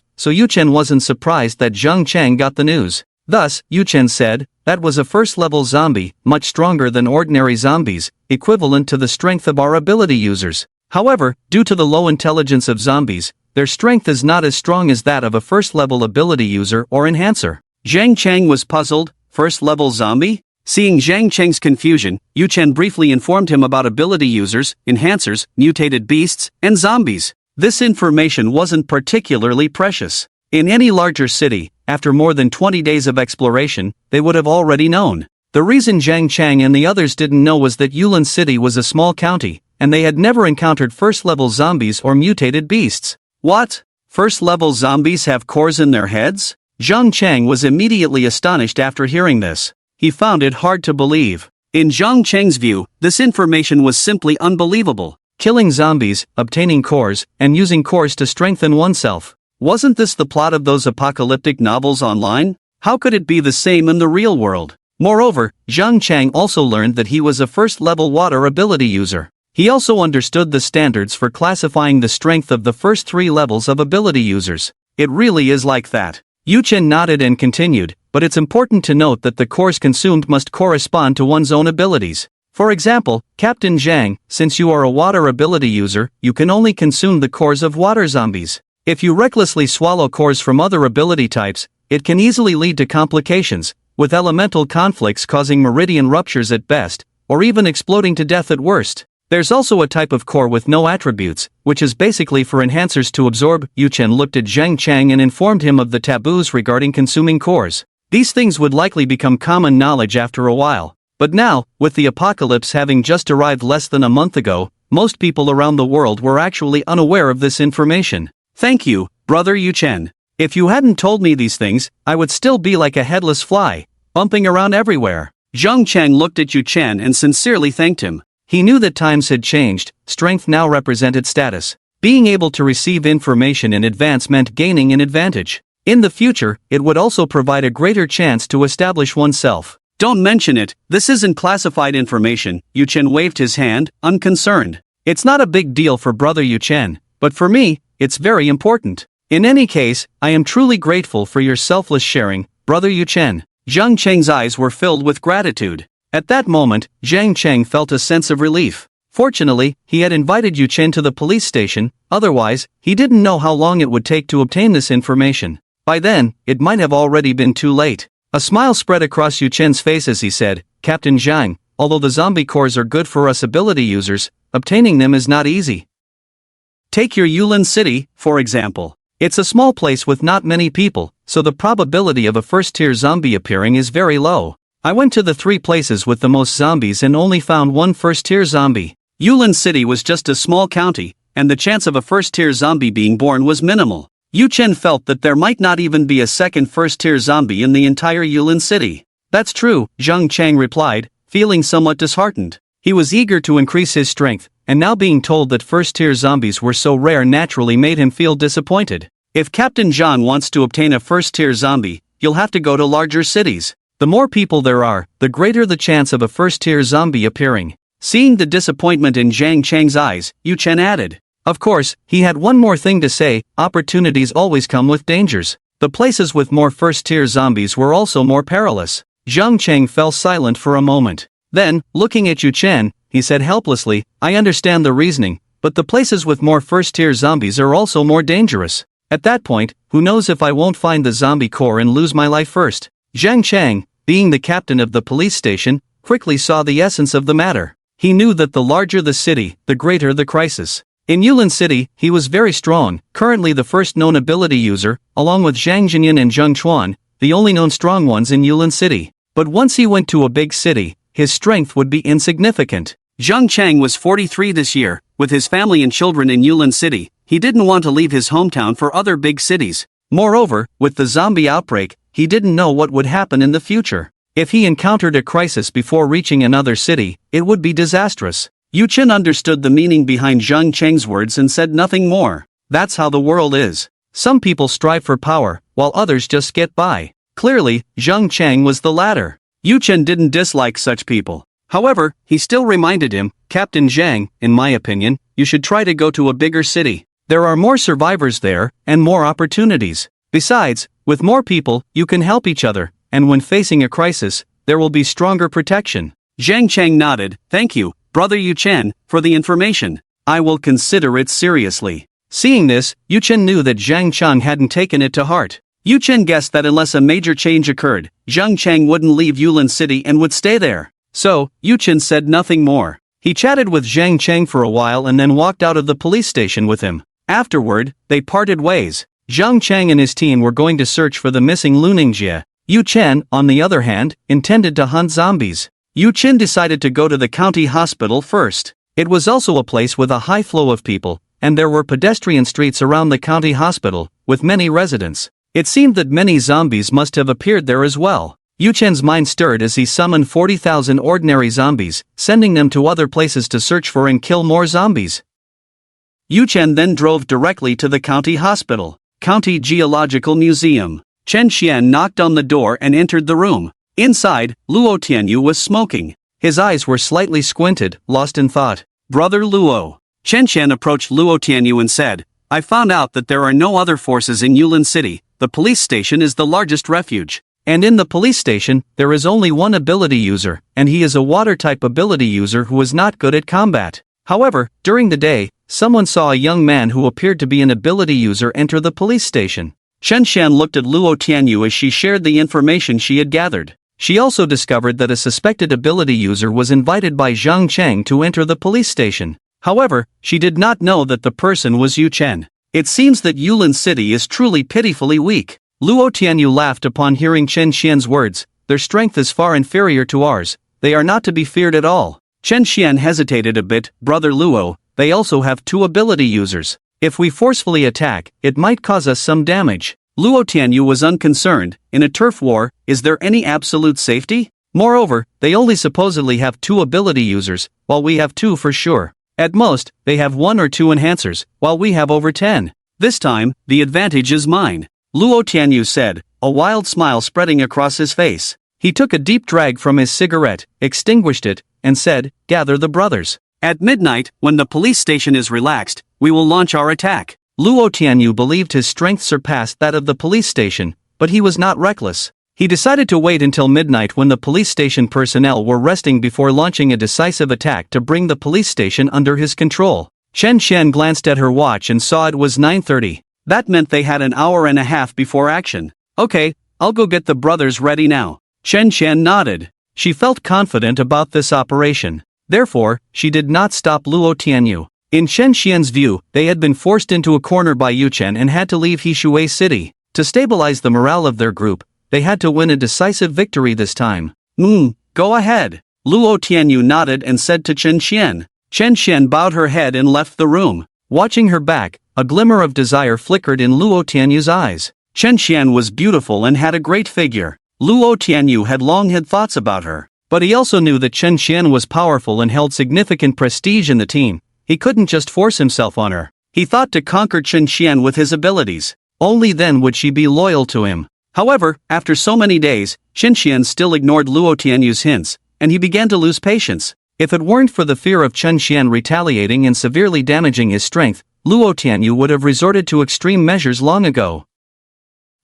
so Yu Chen wasn't surprised that Zhang Chang got the news. Thus, Yu Chen said, that was a first-level zombie, much stronger than ordinary zombies, equivalent to the strength of our ability users. However, due to the low intelligence of zombies, their strength is not as strong as that of a first-level ability user or enhancer. Zhang Chang was puzzled. First-level zombie? Seeing Zhang Chang's confusion, Yu Chen briefly informed him about ability users, enhancers, mutated beasts, and zombies. This information wasn't particularly precious. In any larger city, after more than 20 days of exploration, they would have already known. The reason Zhang Chang and the others didn't know was that Yulin City was a small county, and they had never encountered first-level zombies or mutated beasts. What? First-level zombies have cores in their heads? Zhang Chang was immediately astonished after hearing this. He found it hard to believe. In Zhang Chang's view, this information was simply unbelievable. Killing zombies, obtaining cores, and using cores to strengthen oneself. Wasn't this the plot of those apocalyptic novels online? How could it be the same in the real world? Moreover, Zhang Chang also learned that he was a first-level water ability user. He also understood the standards for classifying the strength of the first 3 levels of ability users. It really is like that. Yu Chen nodded and continued, but it's important to note that the cores consumed must correspond to one's own abilities. For example, Captain Zhang, since you are a water ability user, you can only consume the cores of water zombies. If you recklessly swallow cores from other ability types, it can easily lead to complications, with elemental conflicts causing meridian ruptures at best, or even exploding to death at worst. There's also a type of core with no attributes, which is basically for enhancers to absorb. Yu Chen looked at Zhang Chang and informed him of the taboos regarding consuming cores. These things would likely become common knowledge after a while. But now, with the apocalypse having just arrived less than a month ago, most people around the world were actually unaware of this information. Thank you, Brother Yu Chen. If you hadn't told me these things, I would still be like a headless fly, bumping around everywhere. Zhang Chang looked at Yu Chen and sincerely thanked him. He knew that times had changed, strength now represented status. Being able to receive information in advance meant gaining an advantage. In the future, it would also provide a greater chance to establish oneself. Don't mention it, this isn't classified information. Yu Chen waved his hand, unconcerned. It's not a big deal for Brother Yu Chen, but for me, it's very important. In any case, I am truly grateful for your selfless sharing, Brother Yu Chen. Zhang Cheng's eyes were filled with gratitude. At that moment, Zhang Cheng felt a sense of relief. Fortunately, he had invited Yu Chen to the police station, otherwise, he didn't know how long it would take to obtain this information. By then, it might have already been too late. A smile spread across Yu Chen's face as he said, Captain Zhang, although the zombie cores are good for us ability users, obtaining them is not easy. Take your Yulin City, for example. It's a small place with not many people, so the probability of a first-tier zombie appearing is very low. I went to the 3 places with the most zombies and only found 1 first-tier zombie. Yulin City was just a small county, and the chance of a first-tier zombie being born was minimal. Yu Chen felt that there might not even be a second first-tier zombie in the entire Yulin City. That's true, Zhang Chang replied, feeling somewhat disheartened. He was eager to increase his strength, and now being told that first-tier zombies were so rare naturally made him feel disappointed. If Captain John wants to obtain a first-tier zombie, you'll have to go to larger cities. The more people there are, the greater the chance of a first-tier zombie appearing. Seeing the disappointment in Zhang Cheng's eyes, Yu Chen added. Of course, he had one more thing to say: opportunities always come with dangers. The places with more first-tier zombies were also more perilous. Zhang Cheng fell silent for a moment. Then, looking at Yu Chen, he said helplessly, I understand the reasoning, but the places with more first-tier zombies are also more dangerous. At that point, who knows if I won't find the zombie core and lose my life first. Zhang Cheng, being the captain of the police station, quickly saw the essence of the matter. He knew that the larger the city, the greater the crisis. In Yulin City, he was very strong, currently the first known ability user, along with Zhang Jinyan and Zheng Chuan, the only known strong ones in Yulin City. But once he went to a big city, his strength would be insignificant. Zhang Cheng was 43 this year, with his family and children in Yulin City. He didn't want to leave his hometown for other big cities. Moreover, with the zombie outbreak, he didn't know what would happen in the future. If he encountered a crisis before reaching another city, it would be disastrous. Yu Chen understood the meaning behind Zhang Cheng's words and said nothing more. That's how the world is. Some people strive for power, while others just get by. Clearly, Zhang Cheng was the latter. Yu Chen didn't dislike such people. However, he still reminded him, Captain Zhang, in my opinion, you should try to go to a bigger city. There are more survivors there, and more opportunities. Besides, with more people, you can help each other, and when facing a crisis, there will be stronger protection. Zhang Cheng nodded, thank you, Brother Yu Chen, for the information. I will consider it seriously. Seeing this, Yu Chen knew that Zhang Cheng hadn't taken it to heart. Yu Chen guessed that unless a major change occurred, Zhang Cheng wouldn't leave Yulin City and would stay there. So, Yu Chen said nothing more. He chatted with Zhang Cheng for a while and then walked out of the police station with him. Afterward, they parted ways. Zhang Cheng and his team were going to search for the missing Luningjie. Yu Chen, on the other hand, intended to hunt zombies. Yu Chen decided to go to the county hospital first. It was also a place with a high flow of people, and there were pedestrian streets around the county hospital, with many residents. It seemed that many zombies must have appeared there as well. Yu Chen's mind stirred as he summoned 40,000 ordinary zombies, sending them to other places to search for and kill more zombies. Yu Chen then drove directly to the county hospital. County Geological Museum. Chen Xian knocked on the door and entered the room. Inside, Luo Tianyu was smoking. His eyes were slightly squinted, lost in thought. Brother Luo. Chen Xian approached Luo Tianyu and said, I found out that there are no other forces in Yulin City. The police station is the largest refuge. And in the police station, there is only one ability user, and he is a water-type ability user who is not good at combat. However, during the day, someone saw a young man who appeared to be an ability user enter the police station. Chen Xian looked at Luo Tianyu as she shared the information she had gathered. She also discovered that a suspected ability user was invited by Zhang Cheng to enter the police station. However, she did not know that the person was Yu Chen. It seems that Yulin City is truly pitifully weak. Luo Tianyu laughed upon hearing Chen Xian's words. Their strength is far inferior to ours. They are not to be feared at all. Chen Xian hesitated a bit. Brother Luo, they also have two ability users. If we forcefully attack, it might cause us some damage. Luo Tianyu was unconcerned. In a turf war, is there any absolute safety? Moreover, they only supposedly have two ability users, while we have two for sure. At most, they have one or two enhancers, while we have over 10. This time, the advantage is mine. Luo Tianyu said, a wild smile spreading across his face. He took a deep drag from his cigarette, extinguished it, and said, gather the brothers. At midnight, when the police station is relaxed, we will launch our attack. Luo Tianyu believed his strength surpassed that of the police station, but he was not reckless. He decided to wait until midnight when the police station personnel were resting before launching a decisive attack to bring the police station under his control. Chen Xian glanced at her watch and saw it was 9:30. That meant they had an hour and a half before action. Okay, I'll go get the brothers ready now. Chen Xian nodded. She felt confident about this operation. Therefore, she did not stop Luo Tianyu. In Chen Xian's view, they had been forced into a corner by Yu Chen and had to leave Hishui City. To stabilize the morale of their group, they had to win a decisive victory this time. Go ahead. Luo Tianyu nodded and said to Chen Xian. Chen Xian bowed her head and left the room. Watching her back, a glimmer of desire flickered in Luo Tianyu's eyes. Chen Xian was beautiful and had a great figure. Luo Tianyu had long had thoughts about her. But he also knew that Chen Xian was powerful and held significant prestige in the team. he couldn't just force himself on her. He thought to conquer Chen Qian with his abilities. Only then would she be loyal to him. However, after so many days, Chen Qian still ignored Luo Tianyu's hints, and he began to lose patience. If it weren't for the fear of Chen Qian retaliating and severely damaging his strength, Luo Tianyu would have resorted to extreme measures long ago.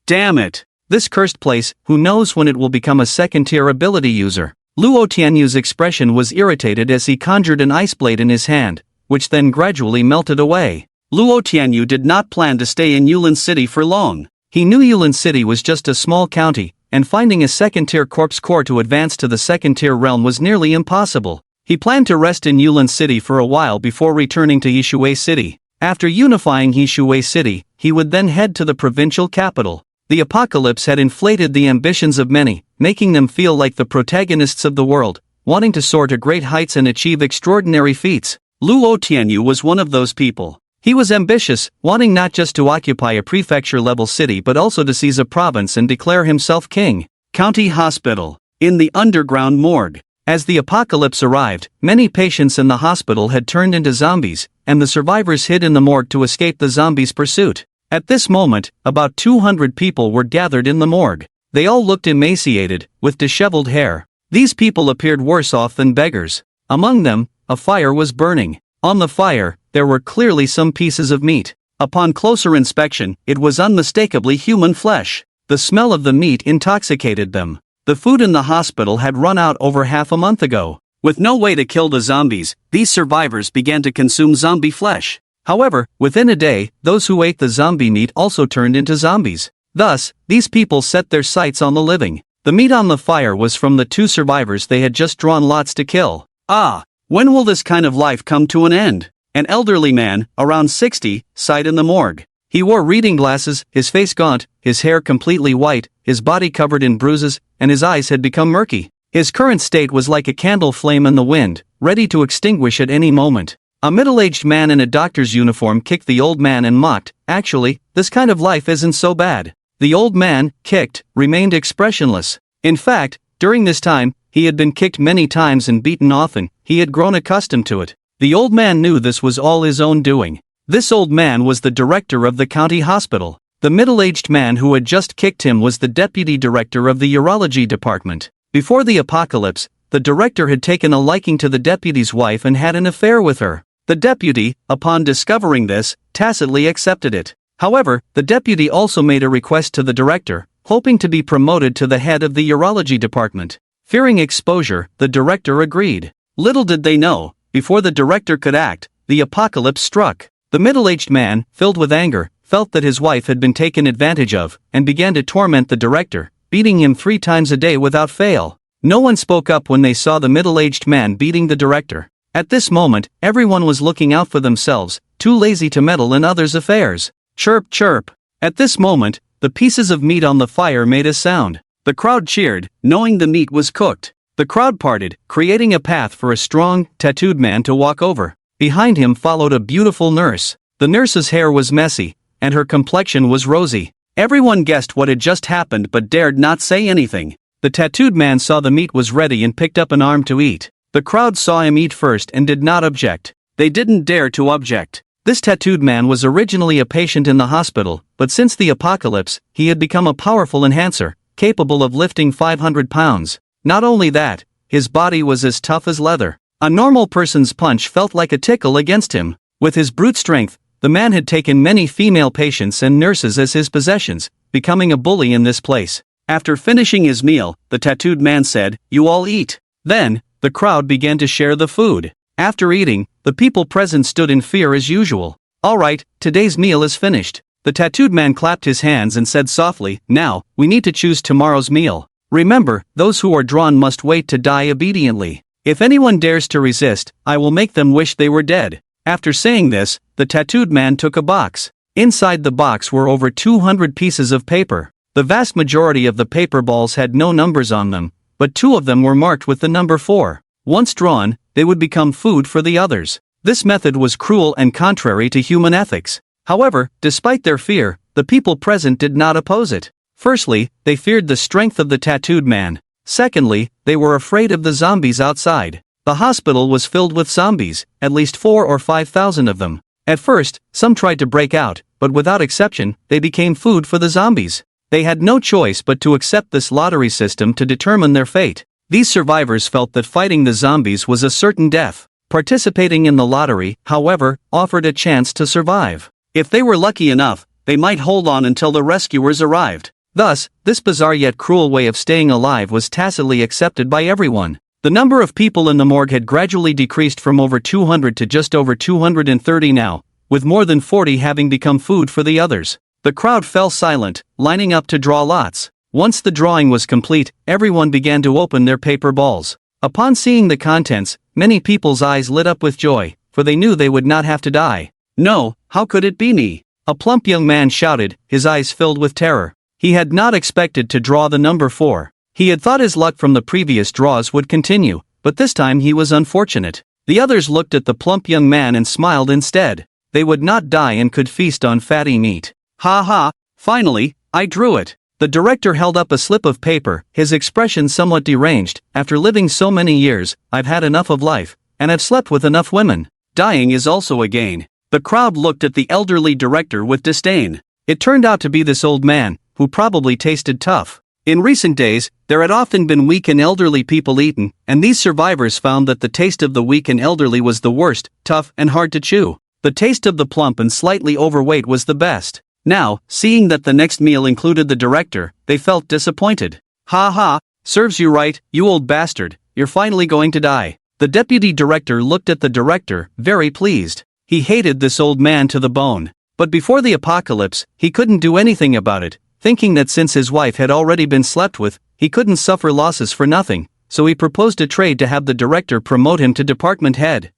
Damn it! This cursed place, who knows when it will become a second-tier ability user. Luo Tianyu's expression was irritated as he conjured an ice blade in his hand, which then gradually melted away. Luo Tianyu did not plan to stay in Yulin City for long. He knew Yulin City was just a small county, and finding a second-tier corpse core to advance to the second-tier realm was nearly impossible. He planned to rest in Yulin City for a while before returning to Yishui City. After unifying Yishui City, he would then head to the provincial capital. The apocalypse had inflated the ambitions of many, making them feel like the protagonists of the world, wanting to soar to great heights and achieve extraordinary feats. Luo Tianyu was one of those people. He was ambitious, wanting not just to occupy a prefecture-level city but also to seize a province and declare himself king. County Hospital. In the underground morgue. As the apocalypse arrived, many patients in the hospital had turned into zombies, and the survivors hid in the morgue to escape the zombies' pursuit. At this moment, about 200 people were gathered in the morgue. They all looked emaciated, with disheveled hair. These people appeared worse off than beggars. Among them, a fire was burning. On the fire, there were clearly some pieces of meat. Upon closer inspection, it was unmistakably human flesh. The smell of the meat intoxicated them. The food in the hospital had run out over half a month ago. With no way to kill the zombies, these survivors began to consume zombie flesh. However, within a day, those who ate the zombie meat also turned into zombies. Thus, these people set their sights on the living. The meat on the fire was from the 2 survivors they had just drawn lots to kill. Ah! When will this kind of life come to an end? An elderly man, around 60, sighed in the morgue. He wore reading glasses, his face gaunt, his hair completely white, his body covered in bruises, and his eyes had become murky. His current state was like a candle flame in the wind, ready to extinguish at any moment. A middle-aged man in a doctor's uniform kicked the old man and mocked, "Actually, this kind of life isn't so bad." The old man, kicked, remained expressionless. In fact, during this time, he had been kicked many times and beaten often. He had grown accustomed to it. The old man knew this was all his own doing. This old man was the director of the county hospital. The middle-aged man who had just kicked him was the deputy director of the urology department. Before the apocalypse, the director had taken a liking to the deputy's wife and had an affair with her. The deputy, upon discovering this, tacitly accepted it. However, the deputy also made a request to the director, hoping to be promoted to the head of the urology department. Fearing exposure, the director agreed. Little did they know, before the director could act, the apocalypse struck. The middle-aged man, filled with anger, felt that his wife had been taken advantage of, and began to torment the director, beating him 3 times a day without fail. No one spoke up when they saw the middle-aged man beating the director. At this moment, everyone was looking out for themselves, too lazy to meddle in others' affairs. Chirp chirp. At this moment, the pieces of meat on the fire made a sound. The crowd cheered, knowing the meat was cooked. The crowd parted, creating a path for a strong, tattooed man to walk over. Behind him followed a beautiful nurse. The nurse's hair was messy, and her complexion was rosy. Everyone guessed what had just happened but dared not say anything. The tattooed man saw the meat was ready and picked up an arm to eat. The crowd saw him eat first and did not object. They didn't dare to object. This tattooed man was originally a patient in the hospital, but since the apocalypse, he had become a powerful enhancer, capable of lifting 500 pounds. Not only that, his body was as tough as leather. A normal person's punch felt like a tickle against him. With his brute strength, the man had taken many female patients and nurses as his possessions, becoming a bully in this place. After finishing his meal, the tattooed man said, "You all eat." Then, the crowd began to share the food. After eating, the people present stood in fear as usual. "All right, today's meal is finished." The tattooed man clapped his hands and said softly, "Now, we need to choose tomorrow's meal. Remember, those who are drawn must wait to die obediently. If anyone dares to resist, I will make them wish they were dead." After saying this, the tattooed man took a box. Inside the box were over 200 pieces of paper. The vast majority of the paper balls had no numbers on them, but 2 of them were marked with the number 4. Once drawn, they would become food for the others. This method was cruel and contrary to human ethics. However, despite their fear, the people present did not oppose it. Firstly, they feared the strength of the tattooed man. Secondly, they were afraid of the zombies outside. The hospital was filled with zombies, at least 4 or 5,000 of them. At first, some tried to break out, but without exception, they became food for the zombies. They had no choice but to accept this lottery system to determine their fate. These survivors felt that fighting the zombies was a certain death. Participating in the lottery, however, offered a chance to survive. If they were lucky enough, they might hold on until the rescuers arrived. Thus, this bizarre yet cruel way of staying alive was tacitly accepted by everyone. The number of people in the morgue had gradually decreased from over 200 to just over 230 now, with more than 40 having become food for the others. The crowd fell silent, lining up to draw lots. Once the drawing was complete, everyone began to open their paper balls. Upon seeing the contents, many people's eyes lit up with joy, for they knew they would not have to die. "No, how could it be me?" a plump young man shouted, his eyes filled with terror. He had not expected to draw the number 4. He had thought his luck from the previous draws would continue, but this time he was unfortunate. The others looked at the plump young man and smiled instead. They would not die and could feast on fatty meat. "Ha ha, finally, I drew it." The director held up a slip of paper, his expression somewhat deranged. "After living so many years, I've had enough of life, and I've slept with enough women. Dying is also a gain." The crowd looked at the elderly director with disdain. It turned out to be this old man, who probably tasted tough. In recent days, there had often been weak and elderly people eaten, and these survivors found that the taste of the weak and elderly was the worst, tough and hard to chew. The taste of the plump and slightly overweight was the best. Now, seeing that the next meal included the director, they felt disappointed. "Ha ha, serves you right, you old bastard, you're finally going to die." The deputy director looked at the director, very pleased. He hated this old man to the bone. But before the apocalypse, he couldn't do anything about it, thinking that since his wife had already been slept with, he couldn't suffer losses for nothing, so he proposed a trade to have the director promote him to department head.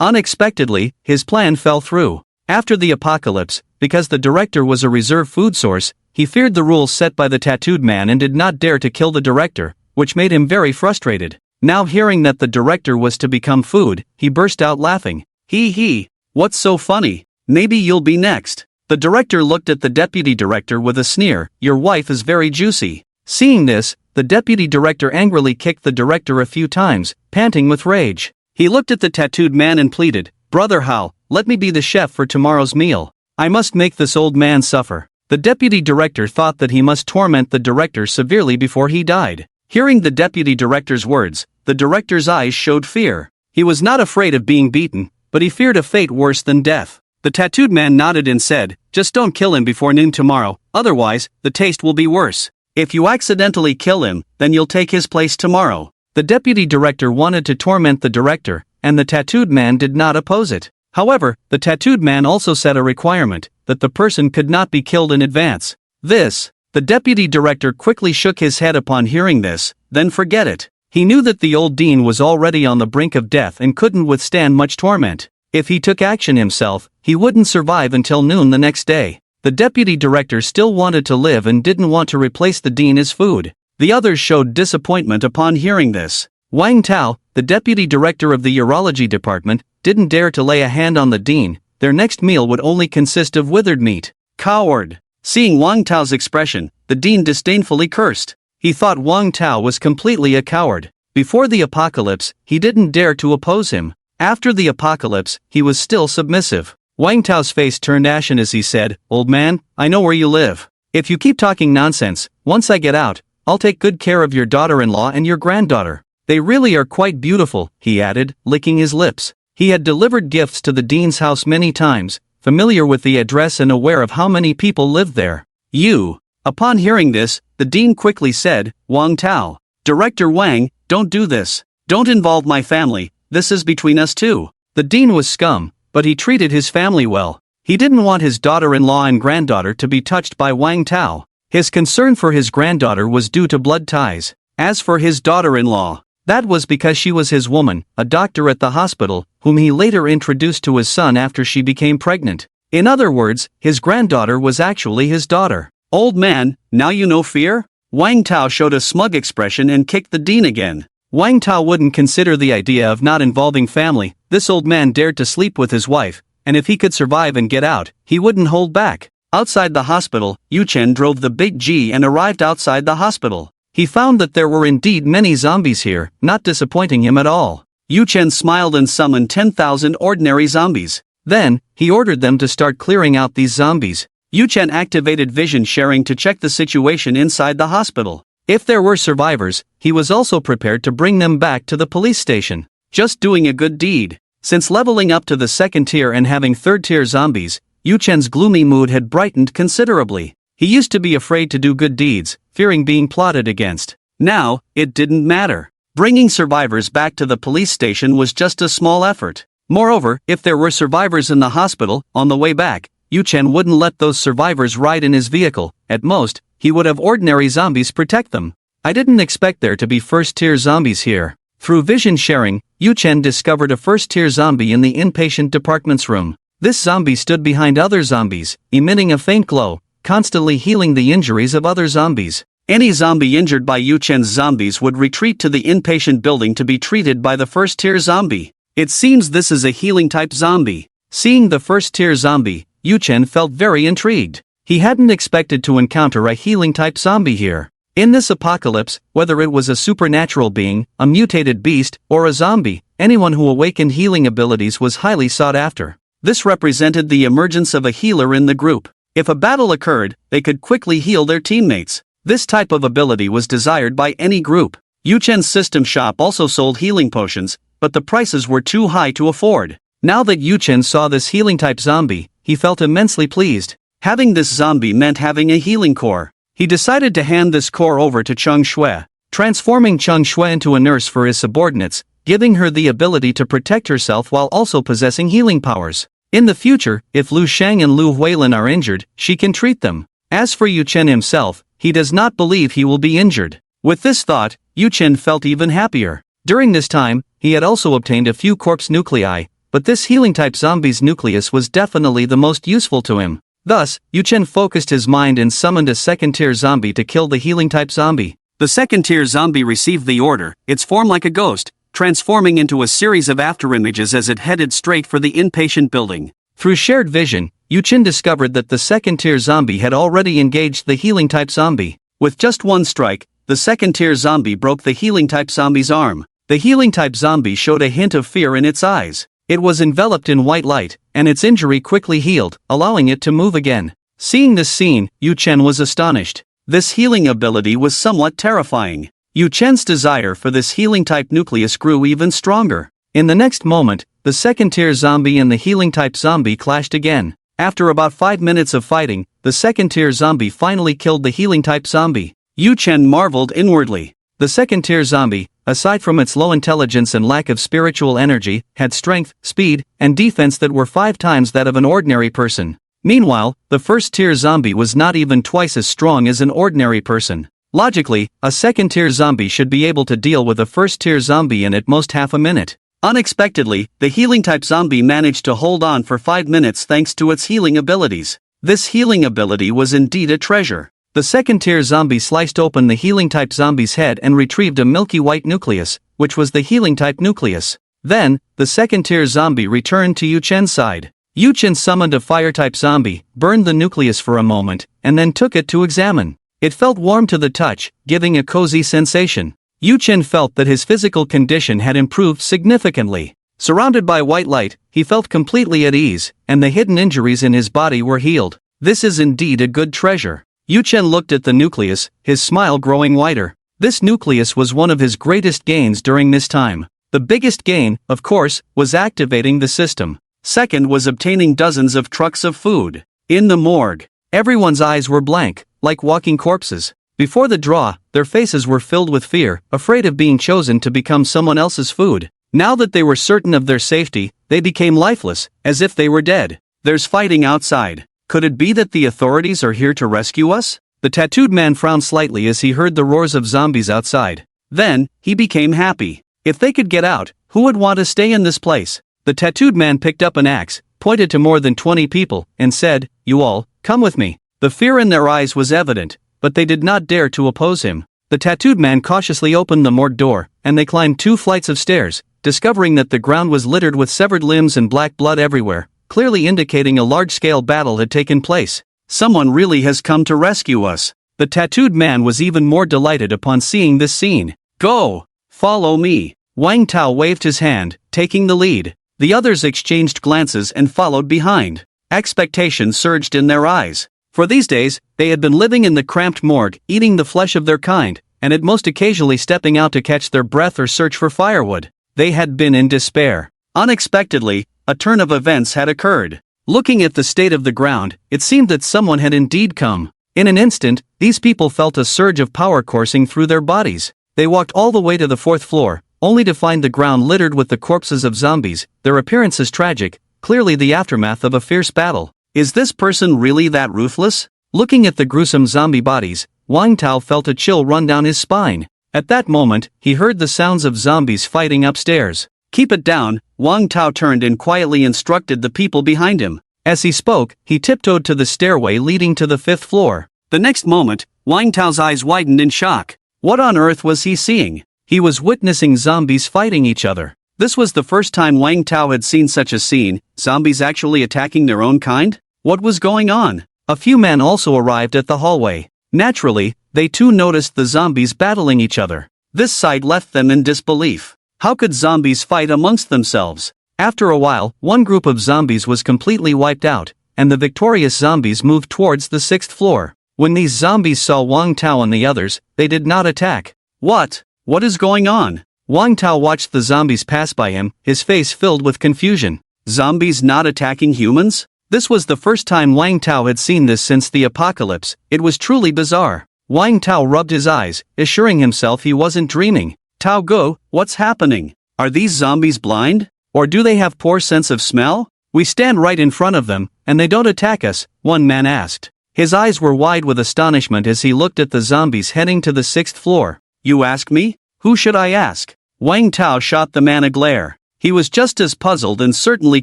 Unexpectedly, his plan fell through. After the apocalypse, because the director was a reserve food source, he feared the rules set by the tattooed man and did not dare to kill the director, which made him very frustrated. Now hearing that the director was to become food, he burst out laughing. "Hee hee, what's so funny? Maybe you'll be next." The director looked at the deputy director with a sneer. "Your wife is very juicy." Seeing this, the deputy director angrily kicked the director a few times, panting with rage. He looked at the tattooed man and pleaded, "Brother Hal, let me be the chef for tomorrow's meal. I must make this old man suffer." The deputy director thought that he must torment the director severely before he died. Hearing the deputy director's words, the director's eyes showed fear. He was not afraid of being beaten, but he feared a fate worse than death. The tattooed man nodded and said, "Just don't kill him before noon tomorrow, otherwise, the taste will be worse. If you accidentally kill him, then you'll take his place tomorrow." The deputy director wanted to torment the director, and the tattooed man did not oppose it. However, the tattooed man also set a requirement, that the person could not be killed in advance. The deputy director quickly shook his head upon hearing this, then forget it. He knew that the old dean was already on the brink of death and couldn't withstand much torment. If he took action himself, he wouldn't survive until noon the next day. The deputy director still wanted to live and didn't want to replace the dean as food. The others showed disappointment upon hearing this. Wang Tao, the deputy director of the urology department, didn't dare to lay a hand on the dean. Their next meal would only consist of withered meat. "Coward!" Seeing Wang Tao's expression, the dean disdainfully cursed. He thought Wang Tao was completely a coward. Before the apocalypse, he didn't dare to oppose him. After the apocalypse, he was still submissive. Wang Tao's face turned ashen as he said, "Old man, I know where you live. If you keep talking nonsense, once I get out, I'll take good care of your daughter-in-law and your granddaughter. They really are quite beautiful," he added, licking his lips. He had delivered gifts to the dean's house many times, familiar with the address and aware of how many people lived there. "You." Upon hearing this, the dean quickly said, "Wang Tao. Director Wang, don't do this. Don't involve my family, this is between us two." The dean was scum, but he treated his family well. He didn't want his daughter-in-law and granddaughter to be touched by Wang Tao. His concern for his granddaughter was due to blood ties. As for his daughter-in-law, that was because she was his woman, a doctor at the hospital, whom he later introduced to his son after she became pregnant. In other words, his granddaughter was actually his daughter. "Old man, now you know fear?" Wang Tao showed a smug expression and kicked the dean again. Wang Tao wouldn't consider the idea of not involving family. This old man dared to sleep with his wife, and if he could survive and get out, he wouldn't hold back. Outside the hospital, Yu Chen drove the big G and arrived outside the hospital. He found that there were indeed many zombies here, not disappointing him at all. Yu Chen smiled and summoned 10,000 ordinary zombies. Then, he ordered them to start clearing out these zombies. Yu Chen activated vision sharing to check the situation inside the hospital. If there were survivors, he was also prepared to bring them back to the police station. Just doing a good deed. Since leveling up to the second tier and having third tier zombies, Yu Chen's gloomy mood had brightened considerably. He used to be afraid to do good deeds, fearing being plotted against. Now, it didn't matter. Bringing survivors back to the police station was just a small effort. Moreover, if there were survivors in the hospital, on the way back, Yu Chen wouldn't let those survivors ride in his vehicle. At most, he would have ordinary zombies protect them. I didn't expect there to be first-tier zombies here. Through vision sharing, Yu Chen discovered a first-tier zombie in the inpatient department's room. This zombie stood behind other zombies, emitting a faint glow, constantly healing the injuries of other zombies. Any zombie injured by Yu Chen's zombies would retreat to the inpatient building to be treated by the first-tier zombie. It seems this is a healing-type zombie. Seeing the first-tier zombie, Yu Chen felt very intrigued. He hadn't expected to encounter a healing-type zombie here. In this apocalypse, whether it was a supernatural being, a mutated beast, or a zombie, anyone who awakened healing abilities was highly sought after. This represented the emergence of a healer in the group. If a battle occurred, they could quickly heal their teammates. This type of ability was desired by any group. Yu Chen's system shop also sold healing potions, but the prices were too high to afford. Now that Yu Chen saw this healing-type zombie, he felt immensely pleased. Having this zombie meant having a healing core. He decided to hand this core over to Cheng Shui, transforming Cheng Shui into a nurse for his subordinates, giving her the ability to protect herself while also possessing healing powers. In the future, if Lu Shang and Lu Huilin are injured, she can treat them. As for Yu Chen himself, he does not believe he will be injured. With this thought, Yu Chen felt even happier. During this time, he had also obtained a few corpse nuclei, but this healing-type zombie's nucleus was definitely the most useful to him. Thus, Yu Chen focused his mind and summoned a second-tier zombie to kill the healing-type zombie. The second-tier zombie received the order, its form like a ghost, transforming into a series of afterimages as it headed straight for the inpatient building. Through shared vision, Yu Chen discovered that the second-tier zombie had already engaged the healing-type zombie. With just one strike, the second-tier zombie broke the healing-type zombie's arm. The healing-type zombie showed a hint of fear in its eyes. It was enveloped in white light, and its injury quickly healed, allowing it to move again. Seeing this scene, Yu Chen was astonished. This healing ability was somewhat terrifying. Yu Chen's desire for this healing-type nucleus grew even stronger. In the next moment, the second-tier zombie and the healing-type zombie clashed again. After about 5 minutes of fighting, the second-tier zombie finally killed the healing-type zombie. Yu Chen marveled inwardly. The second-tier zombie, aside from its low intelligence and lack of spiritual energy, had strength, speed, and defense that were 5 times that of an ordinary person. Meanwhile, the first-tier zombie was not even twice as strong as an ordinary person. Logically, a second-tier zombie should be able to deal with a first-tier zombie in at most half a minute. Unexpectedly, the healing-type zombie managed to hold on for 5 minutes thanks to its healing abilities. This healing ability was indeed a treasure. The second-tier zombie sliced open the healing-type zombie's head and retrieved a milky white nucleus, which was the healing-type nucleus. Then, the second-tier zombie returned to Yu Chen's side. Yu Chen summoned a fire-type zombie, burned the nucleus for a moment, and then took it to examine. It felt warm to the touch, giving a cozy sensation. Yu Chen felt that his physical condition had improved significantly. Surrounded by white light, he felt completely at ease, and the hidden injuries in his body were healed. This is indeed a good treasure. Yu Chen looked at the nucleus, his smile growing wider. This nucleus was one of his greatest gains during this time. The biggest gain, of course, was activating the system. Second was obtaining dozens of trucks of food. In the morgue, everyone's eyes were blank, like walking corpses. Before the draw, their faces were filled with fear, afraid of being chosen to become someone else's food. Now that they were certain of their safety, they became lifeless, as if they were dead. There's fighting outside. Could it be that the authorities are here to rescue us? The tattooed man frowned slightly as he heard the roars of zombies outside. Then, he became happy. If they could get out, who would want to stay in this place? The tattooed man picked up an axe, pointed to more than 20 people, and said, "You all, come with me." The fear in their eyes was evident, but they did not dare to oppose him. The tattooed man cautiously opened the morgue door, and they climbed 2 flights of stairs, discovering that the ground was littered with severed limbs and black blood everywhere, clearly indicating a large-scale battle had taken place. Someone really has come to rescue us. The tattooed man was even more delighted upon seeing this scene. "Go! Follow me!" Wang Tao waved his hand, taking the lead. The others exchanged glances and followed behind. Expectation surged in their eyes. For these days, they had been living in the cramped morgue, eating the flesh of their kind, and at most occasionally stepping out to catch their breath or search for firewood. They had been in despair. Unexpectedly, a turn of events had occurred. Looking at the state of the ground, it seemed that someone had indeed come. In an instant, these people felt a surge of power coursing through their bodies. They walked all the way to the 4th floor, only to find the ground littered with the corpses of zombies, their appearances tragic, clearly the aftermath of a fierce battle. Is this person really that ruthless? Looking at the gruesome zombie bodies, Wang Tao felt a chill run down his spine. At that moment, he heard the sounds of zombies fighting upstairs. "Keep it down," Wang Tao turned and quietly instructed the people behind him. As he spoke, he tiptoed to the stairway leading to the 5th floor. The next moment, Wang Tao's eyes widened in shock. What on earth was he seeing? He was witnessing zombies fighting each other. This was the first time Wang Tao had seen such a scene, zombies actually attacking their own kind? What was going on? A few men also arrived at the hallway. Naturally, they too noticed the zombies battling each other. This sight left them in disbelief. How could zombies fight amongst themselves? After a while, one group of zombies was completely wiped out, and the victorious zombies moved towards the 6th floor. When these zombies saw Wang Tao and the others, they did not attack. What is going on? Wang Tao watched the zombies pass by him, his face filled with confusion. Zombies not attacking humans? This was the first time Wang Tao had seen this since the apocalypse. It was truly bizarre. Wang Tao rubbed his eyes, assuring himself he wasn't dreaming. "Tao Go, what's happening? Are these zombies blind? Or do they have poor sense of smell? We stand right in front of them, and they don't attack us," one man asked. His eyes were wide with astonishment as he looked at the zombies heading to the 6th floor. "You ask me? Who should I ask?" Wang Tao shot the man a glare. He was just as puzzled and certainly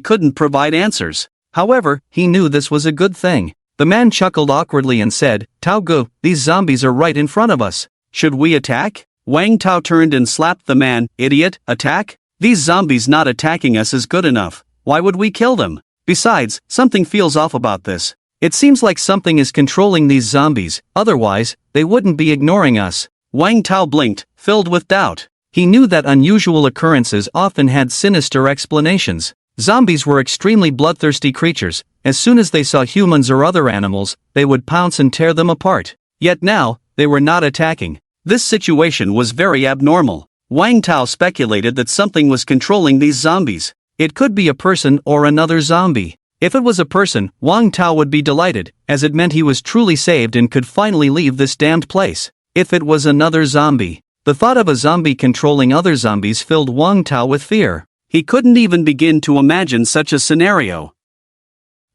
couldn't provide answers. However, he knew this was a good thing. The man chuckled awkwardly and said, "Tao Go, these zombies are right in front of us. Should we attack?" Wang Tao turned and slapped the man. "Idiot, attack? These zombies not attacking us is good enough. Why would we kill them? Besides, something feels off about this. It seems like something is controlling these zombies, otherwise, they wouldn't be ignoring us." Wang Tao blinked, filled with doubt. He knew that unusual occurrences often had sinister explanations. Zombies were extremely bloodthirsty creatures. As soon as they saw humans or other animals, they would pounce and tear them apart. Yet now, they were not attacking. This situation was very abnormal. Wang Tao speculated that something was controlling these zombies. It could be a person or another zombie. If it was a person, Wang Tao would be delighted, as it meant he was truly saved and could finally leave this damned place. If it was another zombie, the thought of a zombie controlling other zombies filled Wang Tao with fear. He couldn't even begin to imagine such a scenario.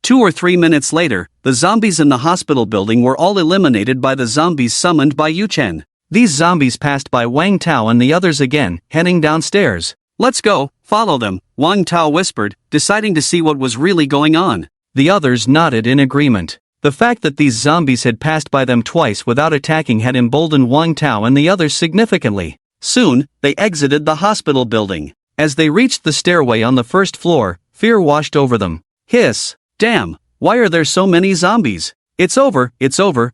2 or 3 minutes later, the zombies in the hospital building were all eliminated by the zombies summoned by Yuchen. These zombies passed by Wang Tao and the others again, heading downstairs. "Let's go, follow them," Wang Tao whispered, deciding to see what was really going on. The others nodded in agreement. The fact that these zombies had passed by them twice without attacking had emboldened Wang Tao and the others significantly. Soon, they exited the hospital building. As they reached the stairway on the 1st floor, fear washed over them. Hiss! Damn! Why are there so many zombies? It's over,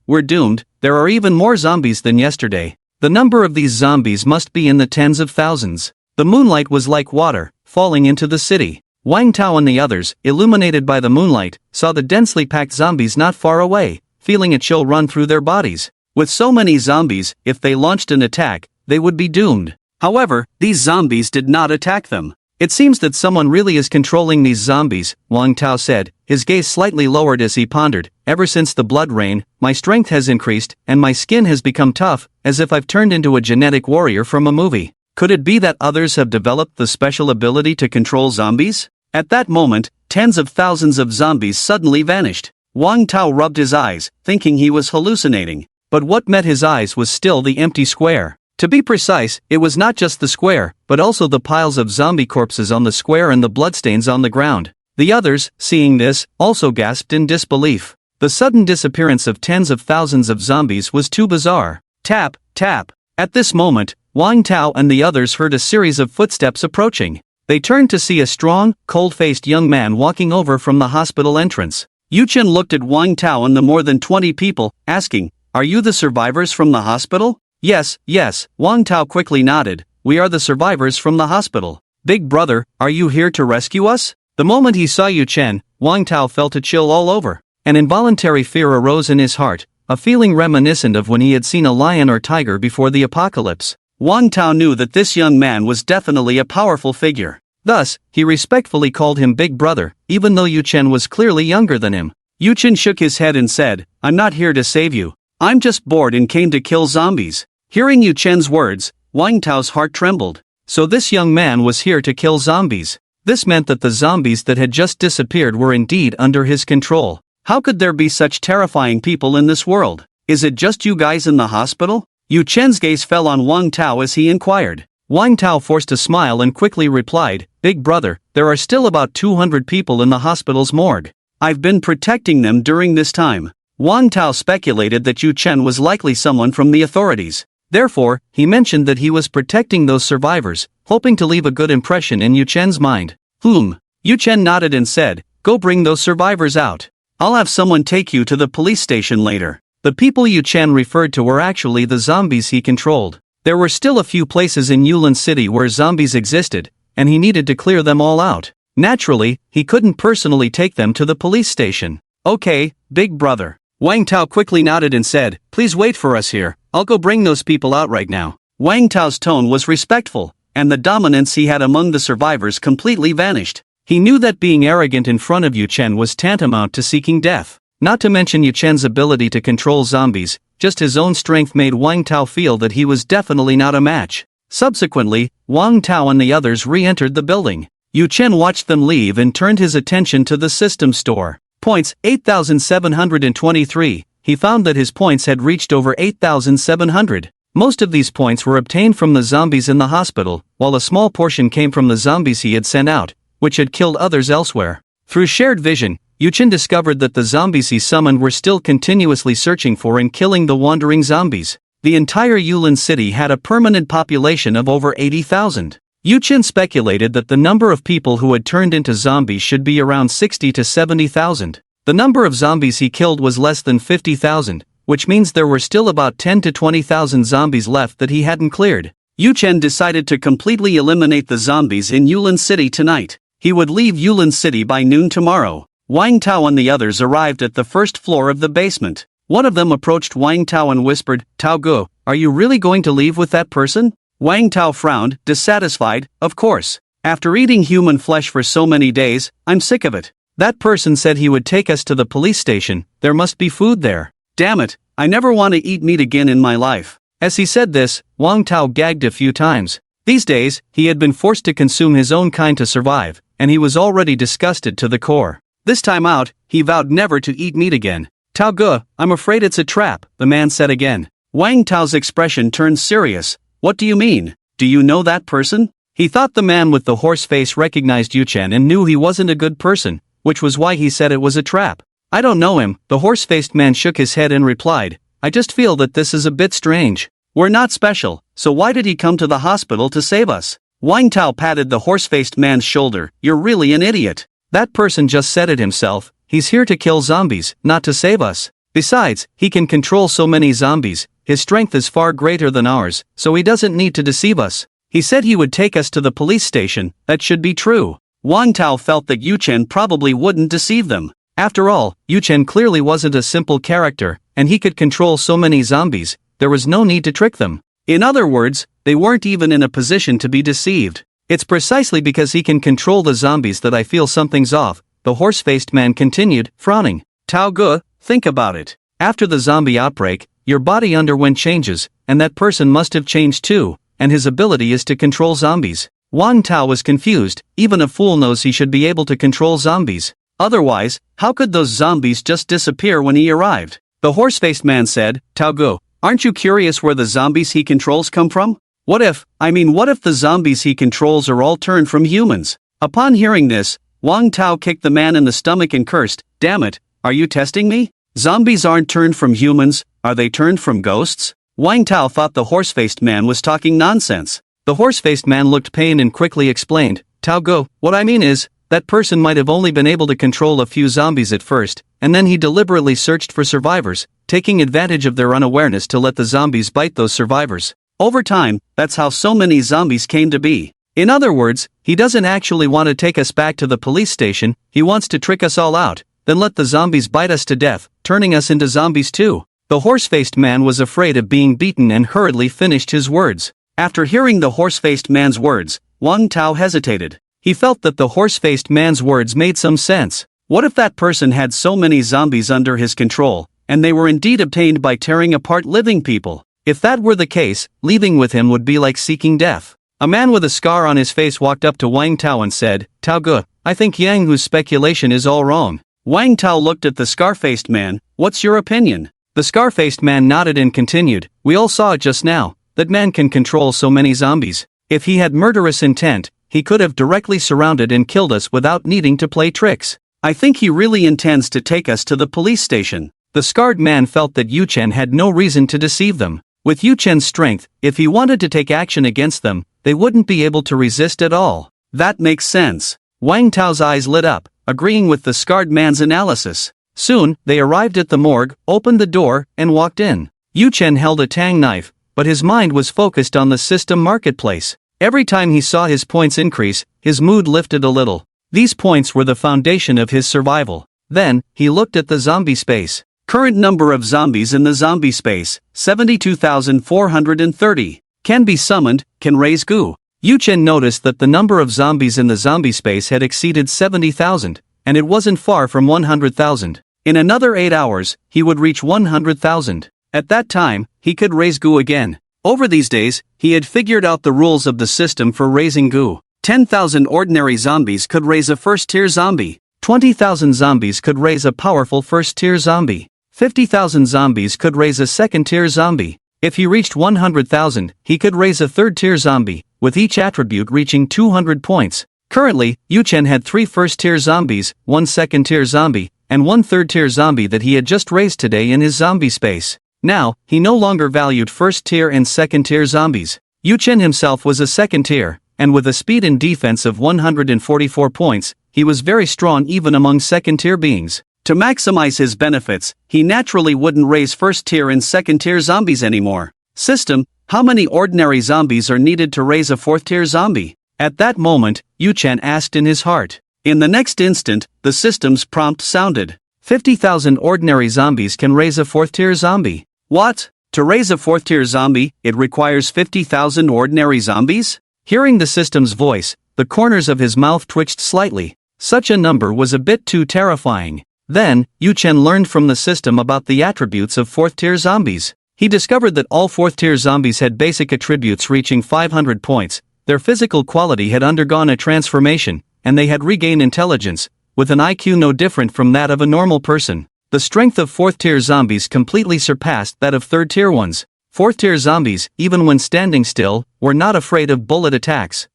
we're doomed. There are even more zombies than yesterday. The number of these zombies must be in the tens of thousands. The moonlight was like water, falling into the city. Wang Tao and the others, illuminated by the moonlight, saw the densely packed zombies not far away, feeling a chill run through their bodies. With so many zombies, if they launched an attack, they would be doomed. However, these zombies did not attack them. "It seems that someone really is controlling these zombies," Wang Tao said, his gaze slightly lowered as he pondered. "Ever since the blood rain, my strength has increased, and my skin has become tough, as if I've turned into a genetic warrior from a movie. Could it be that others have developed the special ability to control zombies?" At that moment, tens of thousands of zombies suddenly vanished. Wang Tao rubbed his eyes, thinking he was hallucinating. But what met his eyes was still the empty square. To be precise, it was not just the square, but also the piles of zombie corpses on the square and the bloodstains on the ground. The others, seeing this, also gasped in disbelief. The sudden disappearance of tens of thousands of zombies was too bizarre. Tap, tap. At this moment, Wang Tao and the others heard a series of footsteps approaching. They turned to see a strong, cold-faced young man walking over from the hospital entrance. Yuchen looked at Wang Tao and the more than 20 people, asking, are you the survivors from the hospital? Yes, yes, Wang Tao quickly nodded, we are the survivors from the hospital. Big brother, are you here to rescue us? The moment he saw Yu Chen, Wang Tao felt a chill all over. An involuntary fear arose in his heart, a feeling reminiscent of when he had seen a lion or tiger before the apocalypse. Wang Tao knew that this young man was definitely a powerful figure. Thus, he respectfully called him Big Brother, even though Yu Chen was clearly younger than him. Yu Chen shook his head and said, I'm not here to save you. I'm just bored and came to kill zombies. Hearing Yu Chen's words, Wang Tao's heart trembled. So this young man was here to kill zombies. This meant that the zombies that had just disappeared were indeed under his control. How could there be such terrifying people in this world? Is it just you guys in the hospital? Yu Chen's gaze fell on Wang Tao as he inquired. Wang Tao forced a smile and quickly replied, Big brother, there are still about 200 people in the hospital's morgue. I've been protecting them during this time. Wang Tao speculated that Yu Chen was likely someone from the authorities. Therefore, he mentioned that he was protecting those survivors, hoping to leave a good impression in Yu Chen's mind. Yu Chen nodded and said, go bring those survivors out. I'll have someone take you to the police station later. The people Yu Chen referred to were actually the zombies he controlled. There were still a few places in Yulin City where zombies existed, and he needed to clear them all out. Naturally, he couldn't personally take them to the police station. Okay, big brother. Wang Tao quickly nodded and said, please wait for us here, I'll go bring those people out right now. Wang Tao's tone was respectful, and the dominance he had among the survivors completely vanished. He knew that being arrogant in front of Yu Chen was tantamount to seeking death. Not to mention Yu Chen's ability to control zombies, just his own strength made Wang Tao feel that he was definitely not a match. Subsequently, Wang Tao and the others re-entered the building. Yu Chen watched them leave and turned his attention to the system store. Points 8,723. He found that his points had reached over 8,700. Most of these points were obtained from the zombies in the hospital, while a small portion came from the zombies he had sent out, which had killed others elsewhere. Through shared vision, Yu Chen discovered that the zombies he summoned were still continuously searching for and killing the wandering zombies. The entire Yulin City had a permanent population of over 80,000. Yu Chen speculated that the number of people who had turned into zombies should be around 60 to 70,000. The number of zombies he killed was less than 50,000, which means there were still about 10 to 20,000 zombies left that he hadn't cleared. Yu Chen decided to completely eliminate the zombies in Yulin City tonight. He would leave Yulin City by noon tomorrow. Wang Tao and the others arrived at the first floor of the basement. One of them approached Wang Tao and whispered, Tao Ge, are you really going to leave with that person? Wang Tao frowned, dissatisfied, of course. After eating human flesh for so many days, I'm sick of it. That person said he would take us to the police station, there must be food there. Damn it, I never want to eat meat again in my life. As he said this, Wang Tao gagged a few times. These days, he had been forced to consume his own kind to survive, and he was already disgusted to the core. This time out, he vowed never to eat meat again. Tao Ge, I'm afraid it's a trap, the man said again. Wang Tao's expression turned serious. What do you mean? Do you know that person? He thought the man with the horse face recognized Yu Chen and knew he wasn't a good person, which was why he said it was a trap. I don't know him, the horse-faced man shook his head and replied, I just feel that this is a bit strange. We're not special, so why did he come to the hospital to save us? Wang Tao patted the horse-faced man's shoulder, you're really an idiot. That person just said it himself, he's here to kill zombies, not to save us. Besides, he can control so many zombies, his strength is far greater than ours, so he doesn't need to deceive us. He said he would take us to the police station, that should be true. Wang Tao felt that Yu Chen probably wouldn't deceive them. After all, Yu Chen clearly wasn't a simple character, and he could control so many zombies, there was no need to trick them. In other words, they weren't even in a position to be deceived. It's precisely because he can control the zombies that I feel something's off, the horse-faced man continued, frowning. Tao Ge, think about it. After the zombie outbreak, your body underwent changes, and that person must have changed too, and his ability is to control zombies. Wang Tao was confused, even a fool knows he should be able to control zombies. Otherwise, how could those zombies just disappear when he arrived? The horse-faced man said, Tao Ge, aren't you curious where the zombies he controls come from? What if the zombies he controls are all turned from humans? Upon hearing this, Wang Tao kicked the man in the stomach and cursed, damn it, are you testing me? Zombies aren't turned from humans, are they turned from ghosts? Wang Tao thought the horse-faced man was talking nonsense. The horse-faced man looked pained and quickly explained, Tao Ge, what I mean is, that person might have only been able to control a few zombies at first, and then he deliberately searched for survivors, taking advantage of their unawareness to let the zombies bite those survivors. Over time, that's how so many zombies came to be. In other words, he doesn't actually want to take us back to the police station, he wants to trick us all out, then let the zombies bite us to death, turning us into zombies too. The horse-faced man was afraid of being beaten and hurriedly finished his words. After hearing the horse-faced man's words, Wang Tao hesitated. He felt that the horse-faced man's words made some sense. What if that person had so many zombies under his control, and they were indeed obtained by tearing apart living people? If that were the case, leaving with him would be like seeking death. A man with a scar on his face walked up to Wang Tao and said, "Tao Ge, I think Yang Hu's speculation is all wrong." Wang Tao looked at the scar-faced man. "What's your opinion?" The scar-faced man nodded and continued, "We all saw it just now. That man can control so many zombies. If he had murderous intent, he could have directly surrounded and killed us without needing to play tricks. I think he really intends to take us to the police station." The scarred man felt that Yu Chen had no reason to deceive them. With Yu Chen's strength, if he wanted to take action against them, they wouldn't be able to resist at all. That makes sense. Wang Tao's eyes lit up, agreeing with the scarred man's analysis. Soon, they arrived at the morgue, opened the door, and walked in. Yu Chen held a tang knife, but his mind was focused on the system marketplace. Every time he saw his points increase, his mood lifted a little. These points were the foundation of his survival. Then, he looked at the zombie space. Current number of zombies in the zombie space, 72,430. Can be summoned, can raise goo. Yu Chen noticed that the number of zombies in the zombie space had exceeded 70,000, and it wasn't far from 100,000. In another 8 hours, he would reach 100,000. At that time, he could raise goo again. Over these days, he had figured out the rules of the system for raising goo. 10,000 ordinary zombies could raise a first-tier zombie. 20,000 zombies could raise a powerful first-tier zombie. 50,000 zombies could raise a second-tier zombie. If he reached 100,000, he could raise a third-tier zombie, with each attribute reaching 200 points. Currently, Yu Chen had 3 first-tier zombies, 1 second-tier zombie, and 1 third-tier zombie that he had just raised today in his zombie space. Now, he no longer valued first-tier and second-tier zombies. Yu Chen himself was a second-tier, and with a speed and defense of 144 points, he was very strong even among second-tier beings. To maximize his benefits, he naturally wouldn't raise first-tier and second-tier zombies anymore. System, how many ordinary zombies are needed to raise a fourth-tier zombie? At that moment, Yu Chen asked in his heart. In the next instant, the system's prompt sounded. 50,000 ordinary zombies can raise a fourth-tier zombie. What? To raise a fourth-tier zombie, it requires 50,000 ordinary zombies? Hearing the system's voice, the corners of his mouth twitched slightly. Such a number was a bit too terrifying. Then, Yu Chen learned from the system about the attributes of fourth-tier zombies. He discovered that all fourth-tier zombies had basic attributes reaching 500 points, their physical quality had undergone a transformation, and they had regained intelligence, with an IQ no different from that of a normal person. The strength of fourth-tier zombies completely surpassed that of third-tier ones. Fourth-tier zombies, even when standing still, were not afraid of bullet attacks.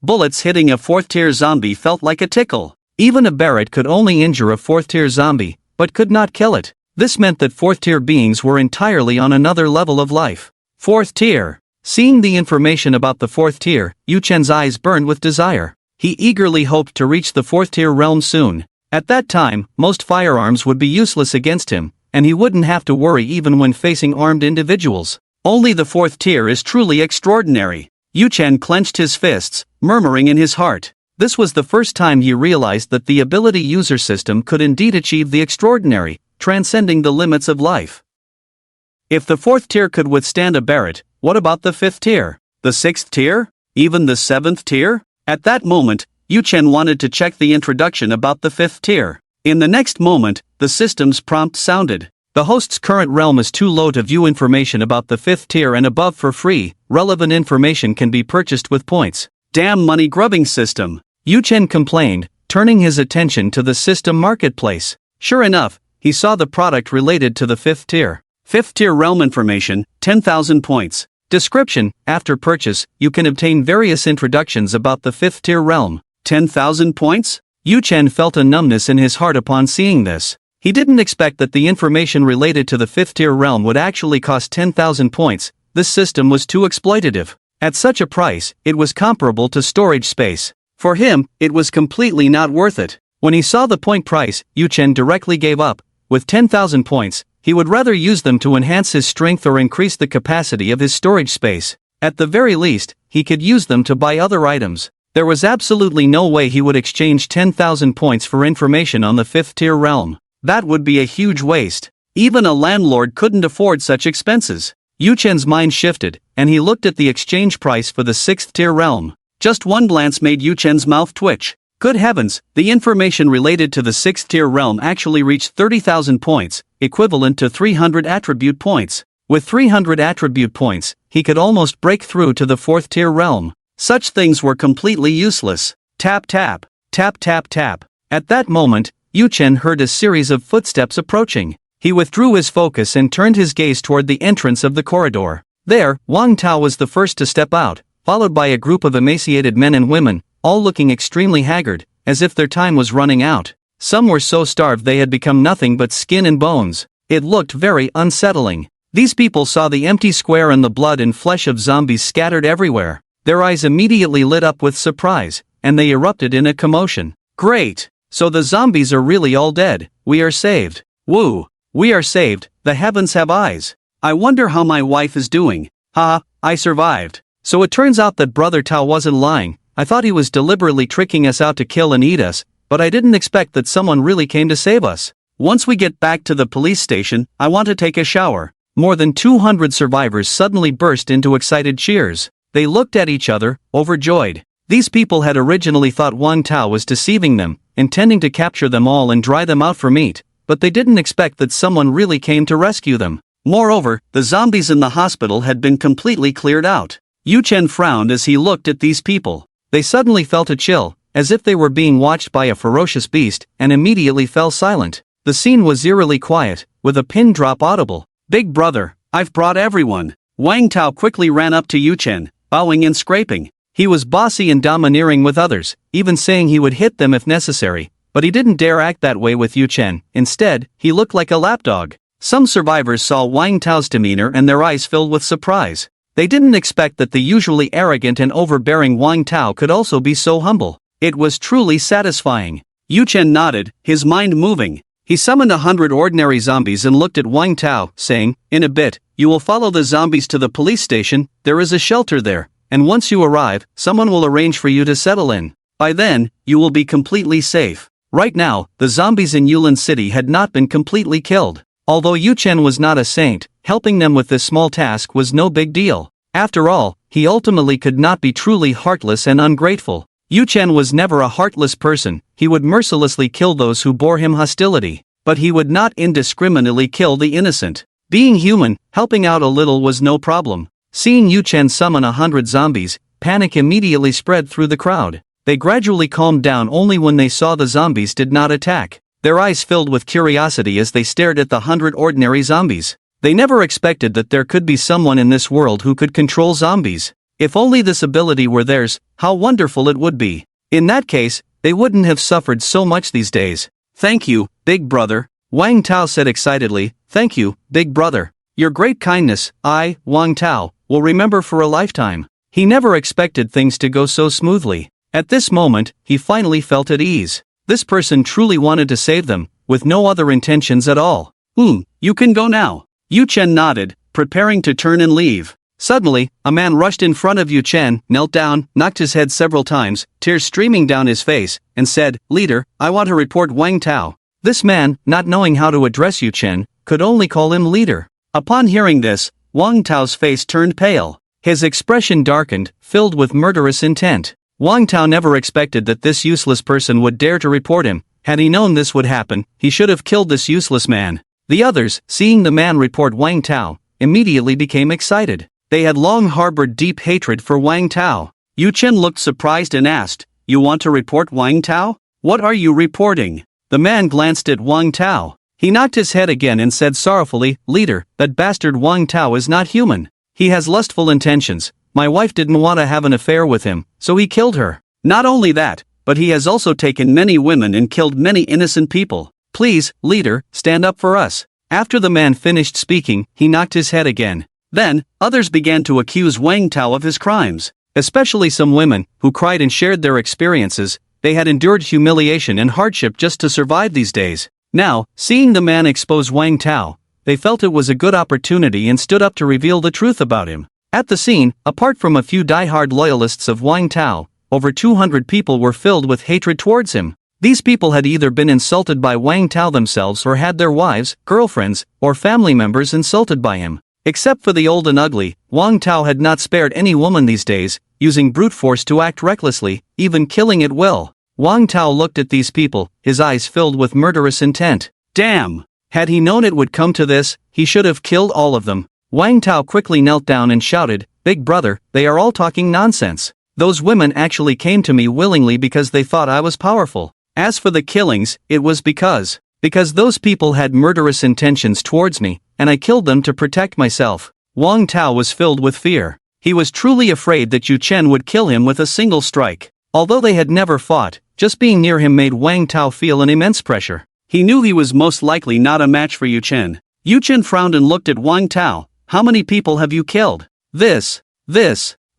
Bullets hitting a fourth-tier zombie felt like a tickle. Even a Barrett could only injure a fourth-tier zombie, but could not kill it. This meant that fourth-tier beings were entirely on another level of life. Fourth tier. Seeing the information about the fourth tier, Yu Chen's eyes burned with desire. He eagerly hoped to reach the fourth-tier realm soon. At that time, most firearms would be useless against him, and he wouldn't have to worry even when facing armed individuals. Only the fourth tier is truly extraordinary. Yu Chen clenched his fists, murmuring in his heart. This was the first time he realized that the ability user system could indeed achieve the extraordinary, transcending the limits of life. If the fourth tier could withstand a Barrett, what about the fifth tier? The sixth tier? Even the seventh tier? At that moment, Yu Chen wanted to check the introduction about the fifth tier. In the next moment, the system's prompt sounded. The host's current realm is too low to view information about the fifth tier and above for free. Relevant information can be purchased with points. Damn money-grubbing system. Yu Chen complained, turning his attention to the system marketplace. Sure enough, he saw the product related to the fifth tier. Fifth tier realm information, 10,000 points. Description: after purchase, you can obtain various introductions about the fifth tier realm. 10,000 points? Yu Chen felt a numbness in his heart upon seeing this. He didn't expect that the information related to the fifth tier realm would actually cost 10,000 points. This system was too exploitative. At such a price, it was comparable to storage space. For him, it was completely not worth it. When he saw the point price, Yu Chen directly gave up. With 10,000 points, he would rather use them to enhance his strength or increase the capacity of his storage space. At the very least, he could use them to buy other items. There was absolutely no way he would exchange 10,000 points for information on the 5th tier realm. That would be a huge waste. Even a landlord couldn't afford such expenses. Yu Chen's mind shifted, and he looked at the exchange price for the 6th tier realm. Just one glance made Yu Chen's mouth twitch. Good heavens, the information related to the 6th tier realm actually reached 30,000 points, equivalent to 300 attribute points. With 300 attribute points, he could almost break through to the 4th tier realm. Such things were completely useless. Tap tap, tap tap tap. At that moment, Yu Chen heard a series of footsteps approaching. He withdrew his focus and turned his gaze toward the entrance of the corridor. There, Wang Tao was the first to step out, followed by a group of emaciated men and women, all looking extremely haggard, as if their time was running out. Some were so starved they had become nothing but skin and bones. It looked very unsettling. These people saw the empty square and the blood and flesh of zombies scattered everywhere. Their eyes immediately lit up with surprise, and they erupted in a commotion. Great! So the zombies are really all dead. We are saved. Woo! We are saved. The heavens have eyes. I wonder how my wife is doing. Ha! I survived. So it turns out that Brother Tao wasn't lying. I thought he was deliberately tricking us out to kill and eat us, but I didn't expect that someone really came to save us. Once we get back to the police station, I want to take a shower. More than 200 survivors suddenly burst into excited cheers. They looked at each other, overjoyed. These people had originally thought Wang Tao was deceiving them, intending to capture them all and dry them out for meat, but they didn't expect that someone really came to rescue them. Moreover, the zombies in the hospital had been completely cleared out. Yu Chen frowned as he looked at these people. They suddenly felt a chill, as if they were being watched by a ferocious beast, and immediately fell silent. The scene was eerily quiet, with a pin drop audible. Big brother, I've brought everyone. Wang Tao quickly ran up to Yu Chen, bowing and scraping. He was bossy and domineering with others, even saying he would hit them if necessary, but he didn't dare act that way with Yu Chen. Instead, he looked like a lapdog. Some survivors saw Wang Tao's demeanor and their eyes filled with surprise. They didn't expect that the usually arrogant and overbearing Wang Tao could also be so humble. It was truly satisfying. Yu Chen nodded, his mind moving. He summoned 100 ordinary zombies and looked at Wang Tao, saying, "In a bit, you will follow the zombies to the police station. There is a shelter there, and once you arrive, someone will arrange for you to settle in. By then, you will be completely safe." Right now, the zombies in Yulin City had not been completely killed. Although Yu Chen was not a saint, helping them with this small task was no big deal. After all, he ultimately could not be truly heartless and ungrateful. Yu Chen was never a heartless person. He would mercilessly kill those who bore him hostility, but he would not indiscriminately kill the innocent. Being human, helping out a little was no problem. Seeing Yu Chen summon 100 zombies, panic immediately spread through the crowd. They gradually calmed down only when they saw the zombies did not attack. Their eyes filled with curiosity as they stared at the 100 ordinary zombies. They never expected that there could be someone in this world who could control zombies. If only this ability were theirs, how wonderful it would be. In that case, they wouldn't have suffered so much these days. "Thank you, big brother," Wang Tao said excitedly. "Thank you, big brother. Your great kindness, I, Wang Tao, will remember for a lifetime." He never expected things to go so smoothly. At this moment, he finally felt at ease. This person truly wanted to save them, with no other intentions at all. You can go now." Yu Chen nodded, preparing to turn and leave. Suddenly, a man rushed in front of Yu Chen, knelt down, knocked his head several times, tears streaming down his face, and said, "Leader, I want to report Wang Tao." This man, not knowing how to address Yu Chen, could only call him leader. Upon hearing this, Wang Tao's face turned pale. His expression darkened, filled with murderous intent. Wang Tao never expected that this useless person would dare to report him. Had he known this would happen, he should have killed this useless man. The others, seeing the man report Wang Tao, immediately became excited. They had long harbored deep hatred for Wang Tao. Yu Chen looked surprised and asked, "You want to report Wang Tao? What are you reporting?" The man glanced at Wang Tao. He knocked his head again and said sorrowfully, "Leader, that bastard Wang Tao is not human. He has lustful intentions. My wife didn't want to have an affair with him, so he killed her. Not only that, but he has also taken many women and killed many innocent people. Please, leader, stand up for us." After the man finished speaking, he knocked his head again. Then, others began to accuse Wang Tao of his crimes, especially some women, who cried and shared their experiences. They had endured humiliation and hardship just to survive these days. Now, seeing the man expose Wang Tao, they felt it was a good opportunity and stood up to reveal the truth about him. At the scene, apart from a few die-hard loyalists of Wang Tao, over 200 people were filled with hatred towards him. These people had either been insulted by Wang Tao themselves or had their wives, girlfriends, or family members insulted by him. Except for the old and ugly, Wang Tao had not spared any woman these days, using brute force to act recklessly, even killing at will. Wang Tao looked at these people, his eyes filled with murderous intent. Damn! Had he known it would come to this, he should have killed all of them. Wang Tao quickly knelt down and shouted, "Big brother, they are all talking nonsense. Those women actually came to me willingly because they thought I was powerful. As for the killings, it was because those people had murderous intentions towards me, and I killed them to protect myself." Wang Tao was filled with fear. He was truly afraid that Yu Chen would kill him with a single strike. Although they had never fought, just being near him made Wang Tao feel an immense pressure. He knew he was most likely not a match for Yu Chen. Yu Chen frowned and looked at Wang Tao. "How many people have you killed?" This.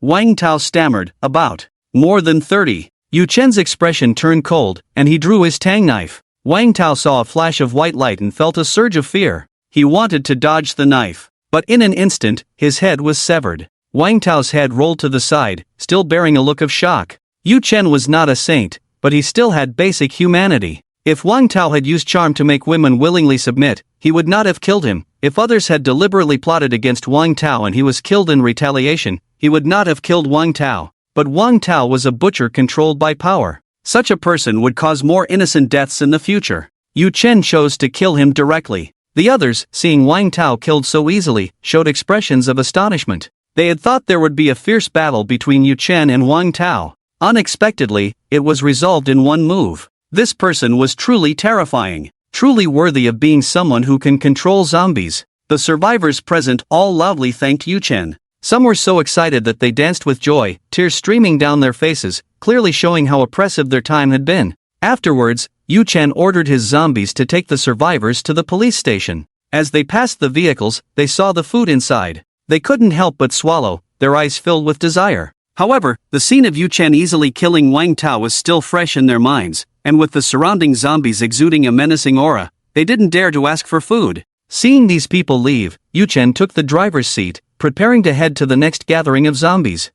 Wang Tao stammered, "About more than 30. Yu Chen's expression turned cold, and he drew his tang knife. Wang Tao saw a flash of white light and felt a surge of fear. He wanted to dodge the knife, but in an instant, his head was severed. Wang Tao's head rolled to the side, still bearing a look of shock. Yu Chen was not a saint, but he still had basic humanity. If Wang Tao had used charm to make women willingly submit, he would not have killed him. If others had deliberately plotted against Wang Tao and he was killed in retaliation, he would not have killed Wang Tao. But Wang Tao was a butcher controlled by power. Such a person would cause more innocent deaths in the future. Yu Chen chose to kill him directly. The others, seeing Wang Tao killed so easily, showed expressions of astonishment. They had thought there would be a fierce battle between Yu Chen and Wang Tao. Unexpectedly, it was resolved in one move. This person was truly terrifying, truly worthy of being someone who can control zombies. The survivors present all loudly thanked Yu Chen. Some were so excited that they danced with joy, tears streaming down their faces, clearly showing how oppressive their time had been. Afterwards, Yu Chen ordered his zombies to take the survivors to the police station. As they passed the vehicles, they saw the food inside. They couldn't help but swallow, their eyes filled with desire. However, the scene of Yu Chen easily killing Wang Tao was still fresh in their minds, and with the surrounding zombies exuding a menacing aura, they didn't dare to ask for food. Seeing these people leave, Yu Chen took the driver's seat, preparing to head to the next gathering of zombies.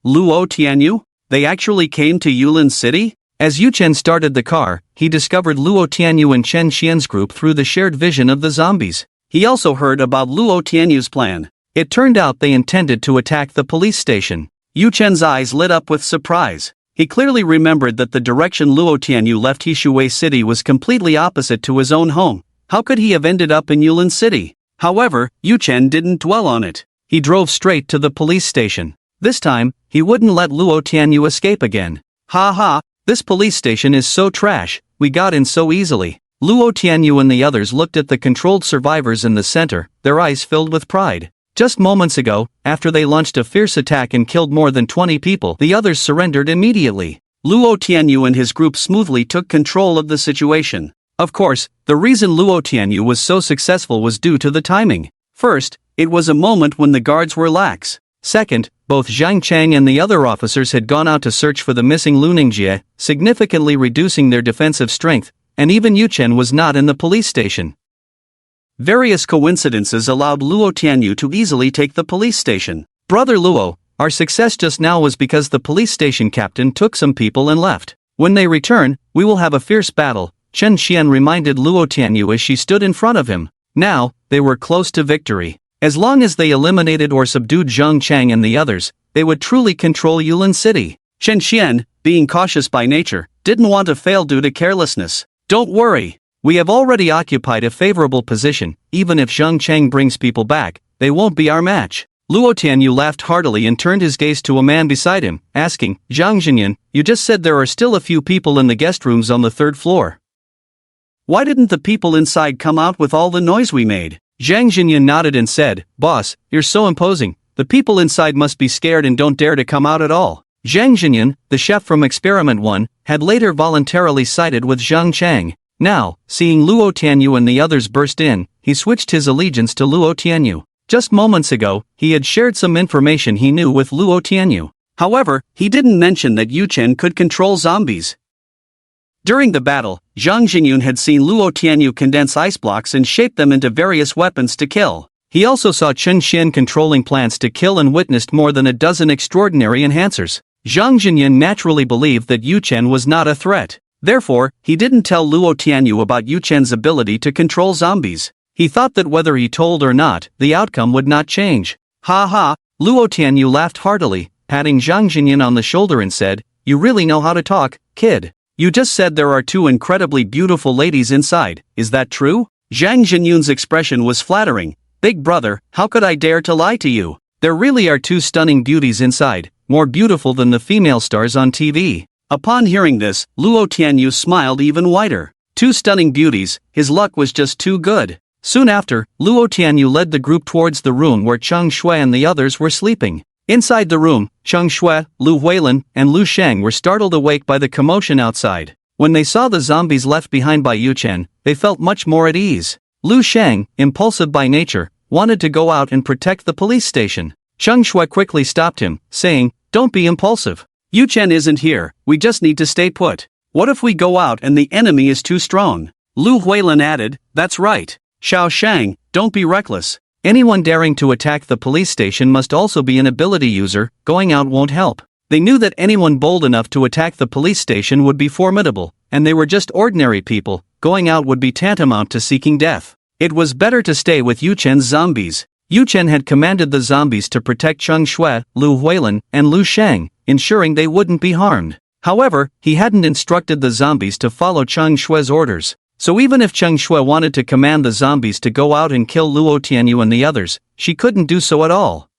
Luo Tianyu? They actually came to Yulin City? As Yu Chen started the car, he discovered Luo Tianyu and Chen Xian's group through the shared vision of the zombies. He also heard about Luo Tianyu's plan. It turned out they intended to attack the police station. Yu Chen's eyes lit up with surprise. He clearly remembered that the direction Luo Tianyu left Hishui City was completely opposite to his own home. How could he have ended up in Yulin City? However, Yu Chen didn't dwell on it. He drove straight to the police station. This time, he wouldn't let Luo Tianyu escape again. "Ha ha, this police station is so trash, we got in so easily." Luo Tianyu and the others looked at the controlled survivors in the center, their eyes filled with pride. Just moments ago, after they launched a fierce attack and killed more than 20 people, the others surrendered immediately. Luo Tianyu and his group smoothly took control of the situation. Of course, the reason Luo Tianyu was so successful was due to the timing. First, it was a moment when the guards were lax. Second, both Zhang Chang and the other officers had gone out to search for the missing Lu Ningjie, significantly reducing their defensive strength, and even Yu Chen was not in the police station. Various coincidences allowed Luo Tianyu to easily take the police station. "Brother Luo, our success just now was because the police station captain took some people and left. When they return, we will have a fierce battle," Chen Xian reminded Luo Tianyu as she stood in front of him. Now, they were close to victory. As long as they eliminated or subdued Zhang Chang and the others, they would truly control Yulin City. Chen Xian, being cautious by nature, didn't want to fail due to carelessness. "Don't worry. We have already occupied a favorable position. Even if Zhang Chang brings people back, they won't be our match." Luo Tianyu laughed heartily and turned his gaze to a man beside him, asking, "Zhang Zhenyan, you just said there are still a few people in the guest rooms on the 3rd floor. Why didn't the people inside come out with all the noise we made?" Zhang Zhenyan nodded and said, "Boss, you're so imposing. The people inside must be scared and don't dare to come out at all." Zhang Zhenyan, the chef from Experiment 1, had later voluntarily sided with Zhang Chang. Now, seeing Luo Tianyu and the others burst in, he switched his allegiance to Luo Tianyu. Just moments ago, he had shared some information he knew with Luo Tianyu. However, he didn't mention that Yu Chen could control zombies. During the battle, Zhang Jingyun had seen Luo Tianyu condense ice blocks and shape them into various weapons to kill. He also saw Chen Xian controlling plants to kill and witnessed more than a dozen extraordinary enhancers. Zhang Jingyun naturally believed that Yu Chen was not a threat. Therefore, he didn't tell Luo Tianyu about Yu Chen's ability to control zombies. He thought that whether he told or not, the outcome would not change. Ha ha, Luo Tianyu laughed heartily, patting Zhang Jingyun on the shoulder and said, "You really know how to talk, kid. You just said there are two incredibly beautiful ladies inside, is that true?" Zhang Jinyun's expression was flattering. "Big brother, how could I dare to lie to you? There really are two stunning beauties inside, more beautiful than the female stars on TV." Upon hearing this, Luo Tianyu smiled even wider. Two stunning beauties, his luck was just too good. Soon after, Luo Tianyu led the group towards the room where Cheng Shui and the others were sleeping. Inside the room, Cheng Shui, Lu Huilin, and Lu Sheng were startled awake by the commotion outside. When they saw the zombies left behind by Yu Chen, they felt much more at ease. Lu Sheng, impulsive by nature, wanted to go out and protect the police station. Cheng Shui quickly stopped him, saying, "Don't be impulsive. Yu Chen isn't here, we just need to stay put. What if we go out and the enemy is too strong?" Lu Huilin added, "That's right. Xiao Shang, don't be reckless. Anyone daring to attack the police station must also be an ability user, going out won't help." They knew that anyone bold enough to attack the police station would be formidable, and they were just ordinary people, going out would be tantamount to seeking death. It was better to stay with Yu Chen's zombies. Yu Chen had commanded the zombies to protect Cheng Shui, Lu Huilin, and Lu Sheng, ensuring they wouldn't be harmed. However, he hadn't instructed the zombies to follow Cheng Shui's orders. So even if Cheng Shui wanted to command the zombies to go out and kill Luo Tianyu and the others, she couldn't do so at all.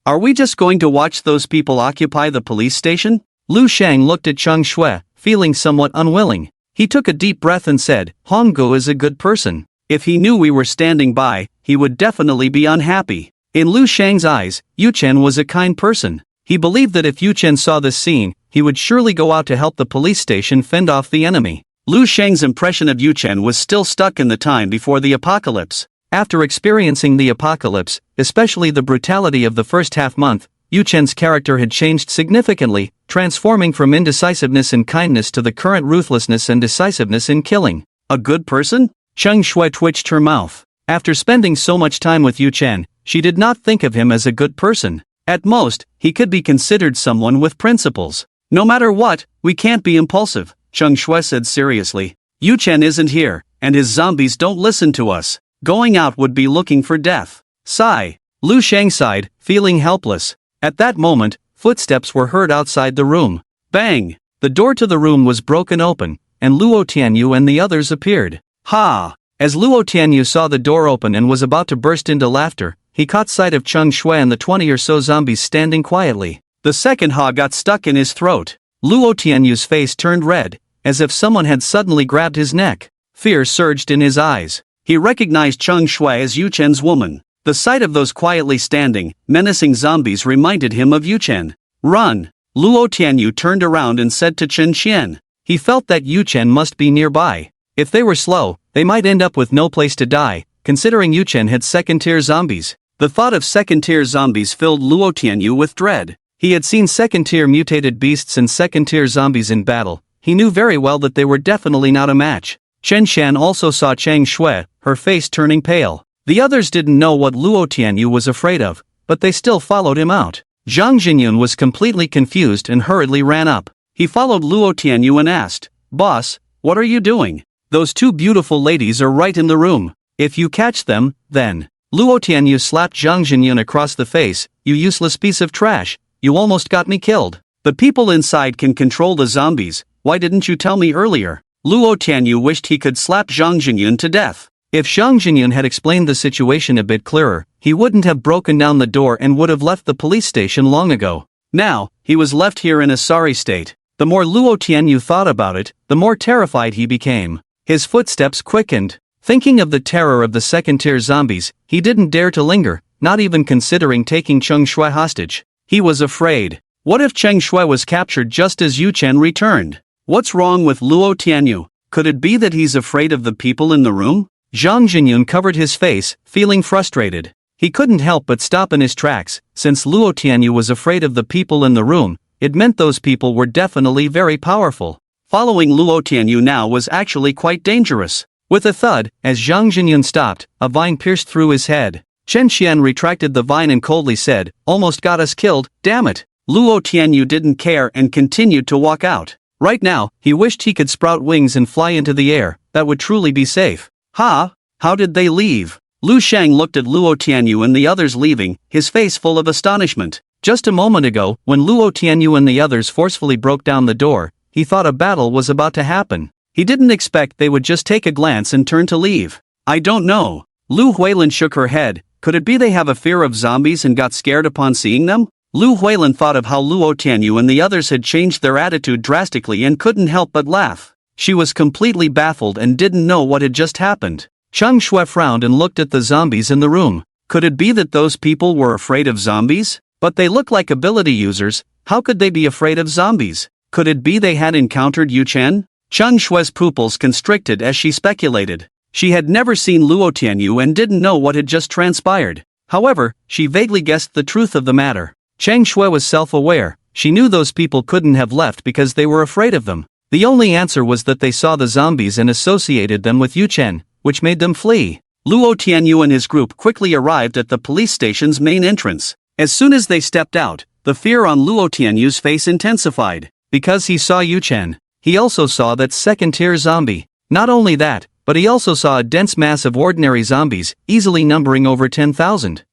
"Are we just going to watch those people occupy the police station?" Lu Sheng looked at Cheng Shui, feeling somewhat unwilling. He took a deep breath and said, "Honggu is a good person. If he knew we were standing by, he would definitely be unhappy." In Lu Sheng's eyes, Yu Chen was a kind person. He believed that if Yu Chen saw this scene, he would surely go out to help the police station fend off the enemy. Lu Sheng's impression of Yu Chen was still stuck in the time before the apocalypse. After experiencing the apocalypse, especially the brutality of the first half-month, Yu Chen's character had changed significantly, transforming from indecisiveness and kindness to the current ruthlessness and decisiveness in killing. A good person? Cheng Shui twitched her mouth. After spending so much time with Yu Chen, she did not think of him as a good person. At most, he could be considered someone with principles. "No matter what, we can't be impulsive," Cheng Shui said seriously. "Yu Chen isn't here, and his zombies don't listen to us. Going out would be looking for death." Sigh. Lu Sheng sighed, feeling helpless. At that moment, footsteps were heard outside the room. Bang! The door to the room was broken open, and Luo Tianyu and the others appeared. Ha! As Luo Tianyu saw the door open and was about to burst into laughter, he caught sight of Cheng Shui and the 20 or so zombies standing quietly. The second ha got stuck in his throat. Luo Tianyu's face turned red, as if someone had suddenly grabbed his neck. Fear surged in his eyes. He recognized Cheng Shui as Yu Chen's woman. The sight of those quietly standing, menacing zombies reminded him of Yu Chen. "Run!" Luo Tianyu turned around and said to Chen Xian. He felt that Yu Chen must be nearby. If they were slow, they might end up with no place to die, considering Yu Chen had second-tier zombies. The thought of second-tier zombies filled Luo Tianyu with dread. He had seen second-tier mutated beasts and second-tier zombies in battle. He knew very well that they were definitely not a match. Chen Xian also saw Cheng Shui, her face turning pale. The others didn't know what Luo Tianyu was afraid of, but they still followed him out. Zhang Jinyun was completely confused and hurriedly ran up. He followed Luo Tianyu and asked, "Boss, what are you doing? Those two beautiful ladies are right in the room. If you catch them, then..." Luo Tianyu slapped Zhang Jinyun across the face. "You useless piece of trash, you almost got me killed. The people inside can control the zombies, why didn't you tell me earlier?" Luo Tianyu wished he could slap Zhang Jinyun to death. If Zhang Jinyun had explained the situation a bit clearer, he wouldn't have broken down the door and would have left the police station long ago. Now, he was left here in a sorry state. The more Luo Tianyu thought about it, the more terrified he became. His footsteps quickened. Thinking of the terror of the second-tier zombies, he didn't dare to linger, not even considering taking Cheng Shui hostage. He was afraid. What if Cheng Shui was captured just as Yu Chen returned? What's wrong with Luo Tianyu? Could it be that he's afraid of the people in the room? Zhang Jinyun covered his face, feeling frustrated. He couldn't help but stop in his tracks. Since Luo Tianyu was afraid of the people in the room, it meant those people were definitely very powerful. Following Luo Tianyu now was actually quite dangerous. With a thud, as Zhang Jinyun stopped, a vine pierced through his head. Chen Xian retracted the vine and coldly said, "Almost got us killed, damn it." Luo Tianyu didn't care and continued to walk out. Right now, he wished he could sprout wings and fly into the air, that would truly be safe. Ha! How did they leave? Lu Shang looked at Luo Tianyu and the others leaving, his face full of astonishment. Just a moment ago, when Luo Tianyu and the others forcefully broke down the door, he thought a battle was about to happen. He didn't expect they would just take a glance and turn to leave. I don't know. Lu Huilin shook her head. Could it be they have a fear of zombies and got scared upon seeing them? Lu Huilin thought of how Luo Tianyu and the others had changed their attitude drastically and couldn't help but laugh. She was completely baffled and didn't know what had just happened. Cheng Shui frowned and looked at the zombies in the room. Could it be that those people were afraid of zombies? But they look like ability users, how could they be afraid of zombies? Could it be they had encountered Yu Chen? Cheng Shui's pupils constricted as she speculated. She had never seen Luo Tianyu and didn't know what had just transpired. However, she vaguely guessed the truth of the matter. Cheng Shui was self-aware. She knew those people couldn't have left because they were afraid of them. The only answer was that they saw the zombies and associated them with Yu Chen, which made them flee. Luo Tianyu and his group quickly arrived at the police station's main entrance. As soon as they stepped out, the fear on Luo Tianyu's face intensified. Because he saw Yu Chen, he also saw that second-tier zombie. Not only that, but he also saw a dense mass of ordinary zombies, easily numbering over 10,000.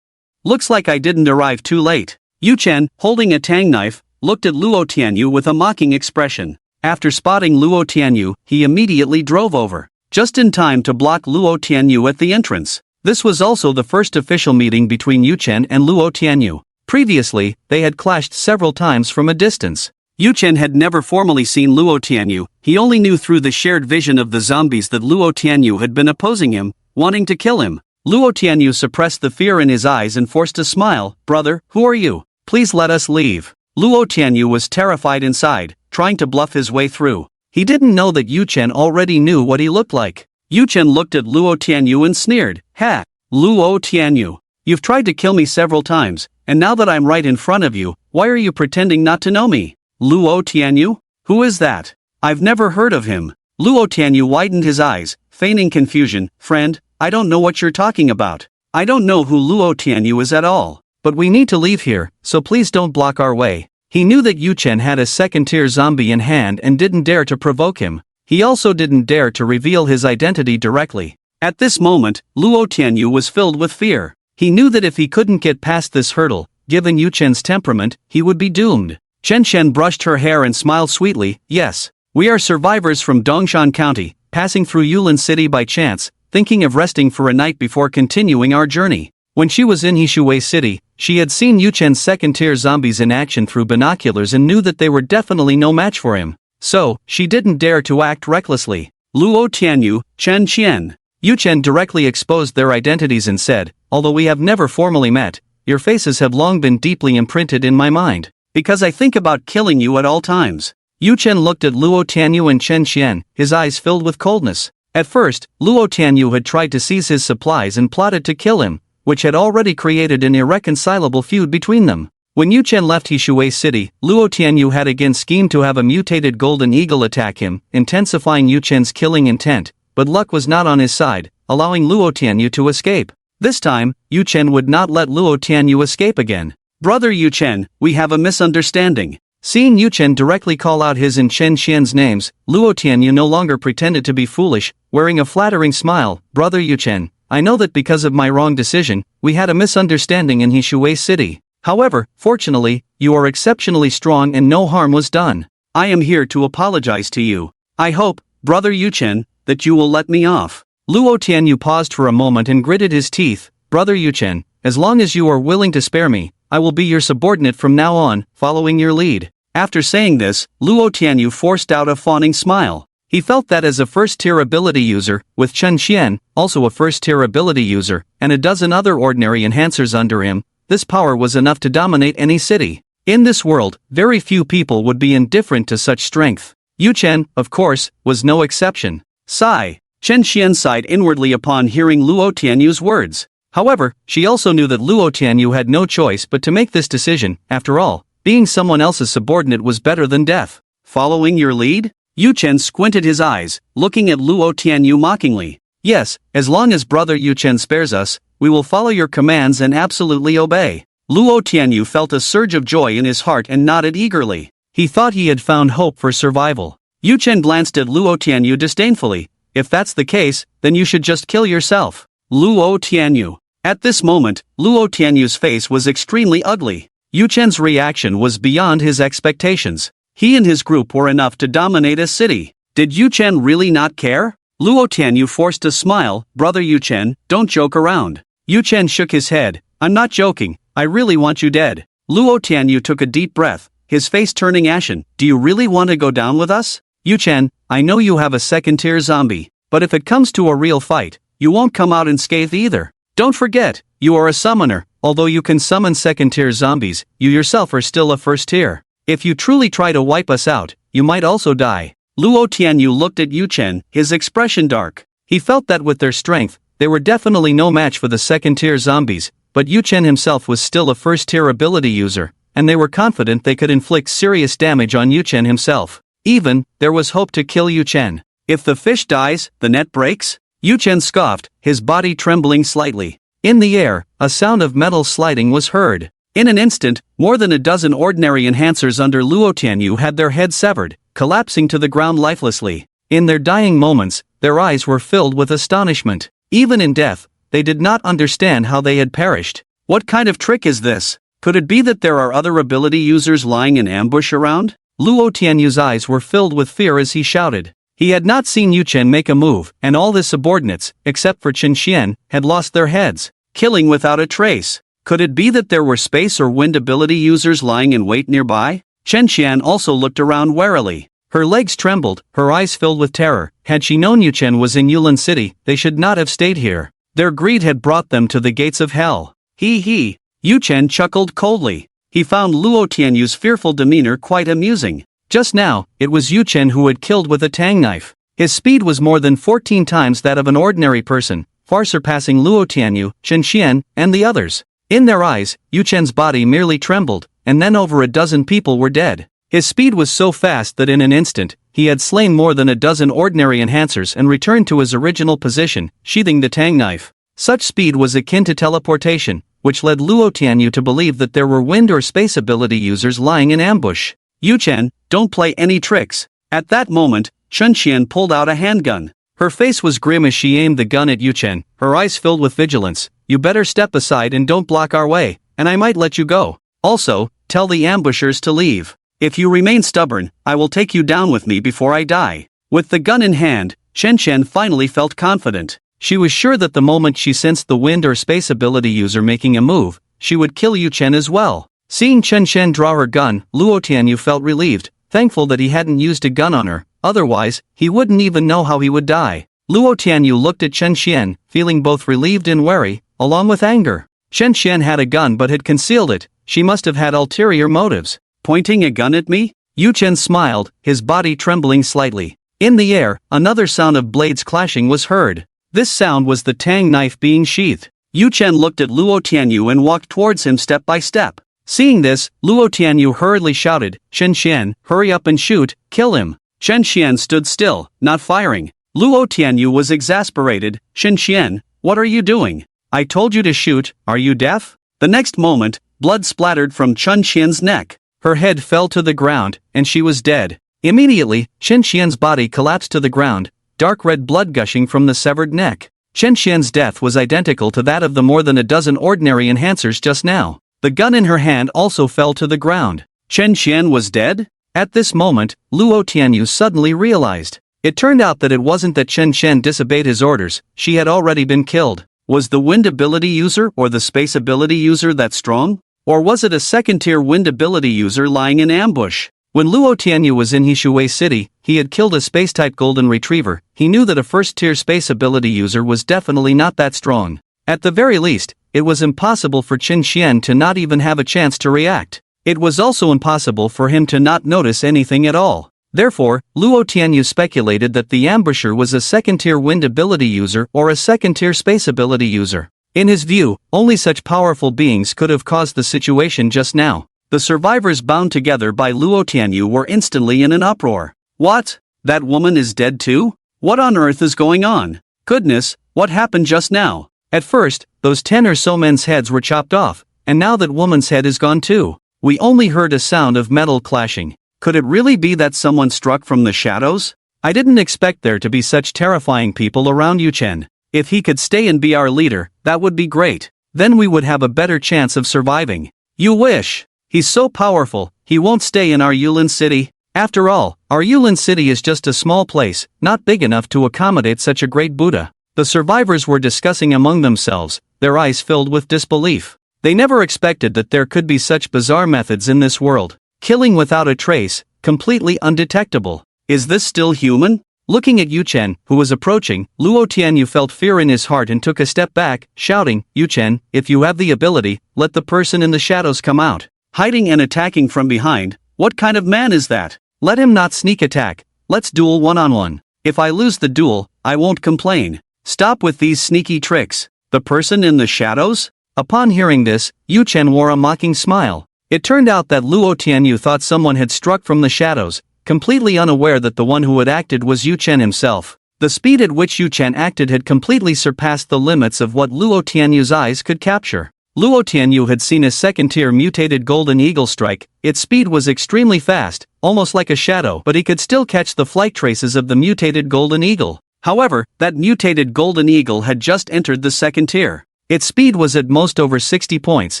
Looks like I didn't arrive too late. Yu Chen, holding a tang knife, looked at Luo Tianyu with a mocking expression. After spotting Luo Tianyu, he immediately drove over, just in time to block Luo Tianyu at the entrance. This was also the first official meeting between Yu Chen and Luo Tianyu. Previously, they had clashed several times from a distance. Yu Chen had never formally seen Luo Tianyu, he only knew through the shared vision of the zombies that Luo Tianyu had been opposing him, wanting to kill him. Luo Tianyu suppressed the fear in his eyes and forced a smile. "Brother, who are you? Please let us leave." Luo Tianyu was terrified inside, trying to bluff his way through. He didn't know that Yu Chen already knew what he looked like. Yu Chen looked at Luo Tianyu and sneered. "Ha! Luo Tianyu, you've tried to kill me several times, and now that I'm right in front of you, why are you pretending not to know me?" "Luo Tianyu? Who is that? I've never heard of him." Luo Tianyu widened his eyes, feigning confusion. "Friend, I don't know what you're talking about. I don't know who Luo Tianyu is at all. But we need to leave here, so please don't block our way." He knew that Yu Chen had a second-tier zombie in hand and didn't dare to provoke him. He also didn't dare to reveal his identity directly. At this moment, Luo Tianyu was filled with fear. He knew that if he couldn't get past this hurdle, given Yu Chen's temperament, he would be doomed. Chen Shen brushed her hair and smiled sweetly. "Yes, we are survivors from Dongshan County, passing through Yulin City by chance, thinking of resting for a night before continuing our journey." When she was in Hishui City, she had seen Yu Chen's second-tier zombies in action through binoculars and knew that they were definitely no match for him. So, she didn't dare to act recklessly. "Luo Tianyu, Chen Qian." Yu Chen directly exposed their identities and said, "Although we have never formally met, your faces have long been deeply imprinted in my mind, because I think about killing you at all times." Yu Chen looked at Luo Tianyu and Chen Qian, his eyes filled with coldness. At first, Luo Tianyu had tried to seize his supplies and plotted to kill him, which had already created an irreconcilable feud between them. When Yu Chen left Hishui City, Luo Tianyu had again schemed to have a mutated golden eagle attack him, intensifying Yu Chen's killing intent, but luck was not on his side, allowing Luo Tianyu to escape. This time, Yu Chen would not let Luo Tianyu escape again. "Brother Yu Chen, we have a misunderstanding." Seeing Yu Chen directly call out his and Chen Xian's names, Luo Tianyu no longer pretended to be foolish, wearing a flattering smile. "Brother Yu Chen, I know that because of my wrong decision, we had a misunderstanding in Hishui City. However, fortunately, you are exceptionally strong and no harm was done. I am here to apologize to you. I hope, Brother Yu Chen, that you will let me off." Luo Tianyu paused for a moment and gritted his teeth. "Brother Yu Chen, as long as you are willing to spare me, I will be your subordinate from now on, following your lead." After saying this, Luo Tianyu forced out a fawning smile. He felt that as a first-tier ability user, with Chen Xian, also a first-tier ability user, and a dozen other ordinary enhancers under him, this power was enough to dominate any city. In this world, very few people would be indifferent to such strength. Yu Chen, of course, was no exception. Sigh. Chen Xian sighed inwardly upon hearing Luo Tianyu's words. However, she also knew that Luo Tianyu had no choice but to make this decision. After all, being someone else's subordinate was better than death. Following your lead? Yu Chen squinted his eyes, looking at Luo Tianyu mockingly. Yes, as long as Brother Yu Chen spares us, we will follow your commands and absolutely obey. Luo Tianyu felt a surge of joy in his heart and nodded eagerly. He thought he had found hope for survival. Yu Chen glanced at Luo Tianyu disdainfully. If that's the case, then you should just kill yourself. Luo Tianyu. At this moment, Luo Tianyu's face was extremely ugly. Yu Chen's reaction was beyond his expectations. He and his group were enough to dominate a city. Did Yu Chen really not care? Luo Tianyu forced a smile. Brother Yu Chen, don't joke around. Yu Chen shook his head. I'm not joking, I really want you dead. Luo Tianyu took a deep breath, his face turning ashen. Do you really want to go down with us? Yu Chen, I know you have a second-tier zombie, but if it comes to a real fight, you won't come out unscathed either. Don't forget, you are a summoner. Although you can summon second-tier zombies, you yourself are still a first-tier. If you truly try to wipe us out, you might also die. Luo Tianyu looked at Yu Chen, his expression dark. He felt that with their strength, they were definitely no match for the second-tier zombies, but Yu Chen himself was still a first-tier ability user, and they were confident they could inflict serious damage on Yu Chen himself. Even, there was hope to kill Yu Chen. If the fish dies, the net breaks? Yu Chen scoffed, his body trembling slightly. In the air, a sound of metal sliding was heard. In an instant, more than a dozen ordinary enhancers under Luo Tianyu had their heads severed, collapsing to the ground lifelessly. In their dying moments, their eyes were filled with astonishment. Even in death, they did not understand how they had perished. What kind of trick is this? Could it be that there are other ability users lying in ambush around? Luo Tianyu's eyes were filled with fear as he shouted. He had not seen Yu Chen make a move, and all his subordinates, except for Chen Xian, had lost their heads, killing without a trace. Could it be that there were space or wind ability users lying in wait nearby? Chen Xian also looked around warily. Her legs trembled, her eyes filled with terror. Had she known Yu Chen was in Yulin City, they should not have stayed here. Their greed had brought them to the gates of hell. He. Yu Chen chuckled coldly. He found Luo Tianyu's fearful demeanor quite amusing. Just now, it was Yu Chen who had killed with a tang knife. His speed was more than 14 times that of an ordinary person, far surpassing Luo Tianyu, Chen Xian, and the others. In their eyes, Yu Chen's body merely trembled, and then over a dozen people were dead. His speed was so fast that in an instant, he had slain more than a dozen ordinary enhancers and returned to his original position, sheathing the tang knife. Such speed was akin to teleportation, which led Luo Tianyu to believe that there were wind or space ability users lying in ambush. Yu Chen, don't play any tricks. At that moment, Chen Xian pulled out a handgun. Her face was grim as she aimed the gun at Yu Chen, her eyes filled with vigilance. You better step aside and don't block our way, and I might let you go. Also, tell the ambushers to leave. If you remain stubborn, I will take you down with me before I die. With the gun in hand, Chen Xian finally felt confident. She was sure that the moment she sensed the wind or space ability user making a move, she would kill Yu Chen as well. Seeing Chen Xian draw her gun, Luo Tianyu felt relieved, thankful that he hadn't used a gun on her, otherwise, he wouldn't even know how he would die. Luo Tianyu looked at Chen Xian, feeling both relieved and wary, along with anger. Chen Xian had a gun but had concealed it. She must have had ulterior motives. Pointing a gun at me? Yu Chen smiled, his body trembling slightly. In the air, another sound of blades clashing was heard. This sound was the tang knife being sheathed. Yu Chen looked at Luo Tianyu and walked towards him step by step. Seeing this, Luo Tianyu hurriedly shouted, Chen Xian, hurry up and shoot, kill him. Chen Xian stood still, not firing. Luo Tianyu was exasperated. Chen Xian, what are you doing? I told you to shoot, are you deaf? The next moment, blood splattered from Chen Xian's neck. Her head fell to the ground, and she was dead. Immediately, Chen Xian's body collapsed to the ground, dark red blood gushing from the severed neck. Chen Xian's death was identical to that of the more than a dozen ordinary enhancers just now. The gun in her hand also fell to the ground. Chen Xian was dead? At this moment, Luo Tianyu suddenly realized. It turned out that it wasn't that Chen Xian disobeyed his orders, she had already been killed. Was the wind ability user or the space ability user that strong? Or was it a second-tier wind ability user lying in ambush? When Luo Tianyu was in Hishui City, he had killed a space-type golden retriever. He knew that a first-tier space ability user was definitely not that strong. At the very least, it was impossible for Chen Xian to not even have a chance to react. It was also impossible for him to not notice anything at all. Therefore, Luo Tianyu speculated that the ambusher was a second-tier wind ability user or a second-tier space ability user. In his view, only such powerful beings could have caused the situation just now. The survivors bound together by Luo Tianyu were instantly in an uproar. What? That woman is dead too? What on earth is going on? Goodness, what happened just now? At first, those 10 or so men's heads were chopped off, and now that woman's head is gone too. We only heard a sound of metal clashing. Could it really be that someone struck from the shadows? I didn't expect there to be such terrifying people around Yu Chen. If he could stay and be our leader, that would be great. Then we would have a better chance of surviving. You wish. He's so powerful, he won't stay in our Yulin city. After all, our Yulin city is just a small place, not big enough to accommodate such a great Buddha. The survivors were discussing among themselves, their eyes filled with disbelief. They never expected that there could be such bizarre methods in this world. Killing without a trace, completely undetectable. Is this still human? Looking at Yu Chen, who was approaching, Luo Tianyu felt fear in his heart and took a step back, shouting, Yu Chen, if you have the ability, let the person in the shadows come out. Hiding and attacking from behind, what kind of man is that? Let him not sneak attack, let's duel one-on-one. If I lose the duel, I won't complain. Stop with these sneaky tricks. The person in the shadows? Upon hearing this, Yu Chen wore a mocking smile. It turned out that Luo Tianyu thought someone had struck from the shadows, completely unaware that the one who had acted was Yu Chen himself. The speed at which Yu Chen acted had completely surpassed the limits of what Luo Tianyu's eyes could capture. Luo Tianyu had seen a second-tier mutated golden eagle strike. Its speed was extremely fast, almost like a shadow, but he could still catch the flight traces of the mutated golden eagle. However, that mutated golden eagle had just entered the second tier. Its speed was at most over 60 points,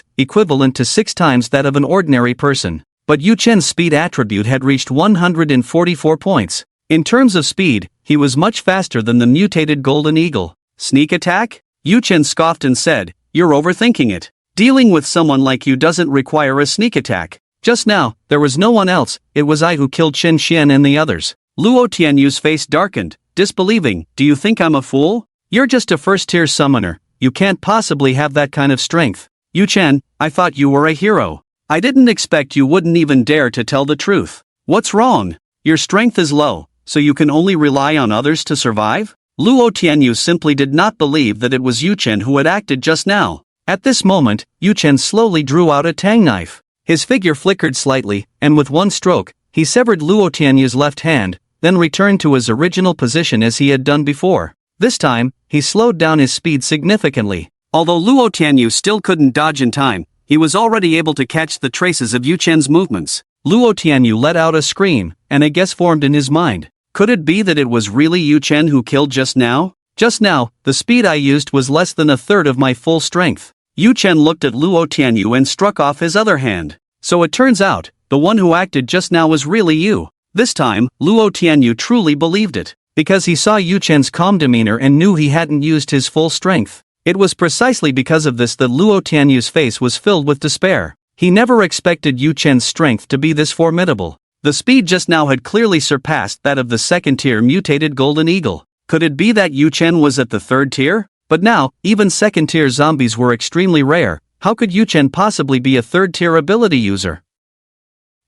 equivalent to 6 times that of an ordinary person. But Yu Chen's speed attribute had reached 144 points. In terms of speed, he was much faster than the mutated golden eagle. Sneak attack? Yu Chen scoffed and said, you're overthinking it. Dealing with someone like you doesn't require a sneak attack. Just now, there was no one else, it was I who killed Chen Xian and the others. Luo Tianyu's face darkened, disbelieving, do you think I'm a fool? You're just a first-tier summoner. You can't possibly have that kind of strength. Yu Chen, I thought you were a hero. I didn't expect you wouldn't even dare to tell the truth. What's wrong? Your strength is low, so you can only rely on others to survive? Luo Tianyu simply did not believe that it was Yu Chen who had acted just now. At this moment, Yu Chen slowly drew out a tang knife. His figure flickered slightly, and with one stroke, he severed Luo Tianyu's left hand, then returned to his original position as he had done before. This time, he slowed down his speed significantly. Although Luo Tianyu still couldn't dodge in time, he was already able to catch the traces of Yu Chen's movements. Luo Tianyu let out a scream, and a guess formed in his mind. Could it be that it was really Yu Chen who killed just now? Just now, the speed I used was less than a third of my full strength. Yu Chen looked at Luo Tianyu and struck off his other hand. So it turns out, the one who acted just now was really you. This time, Luo Tianyu truly believed it, because he saw Yu Chen's calm demeanor and knew he hadn't used his full strength. It was precisely because of this that Luo Tianyu's face was filled with despair. He never expected Yu Chen's strength to be this formidable. The speed just now had clearly surpassed that of the second-tier mutated golden eagle. Could it be that Yu Chen was at the third tier? But now, even second-tier zombies were extremely rare. How could Yu Chen possibly be a third-tier ability user?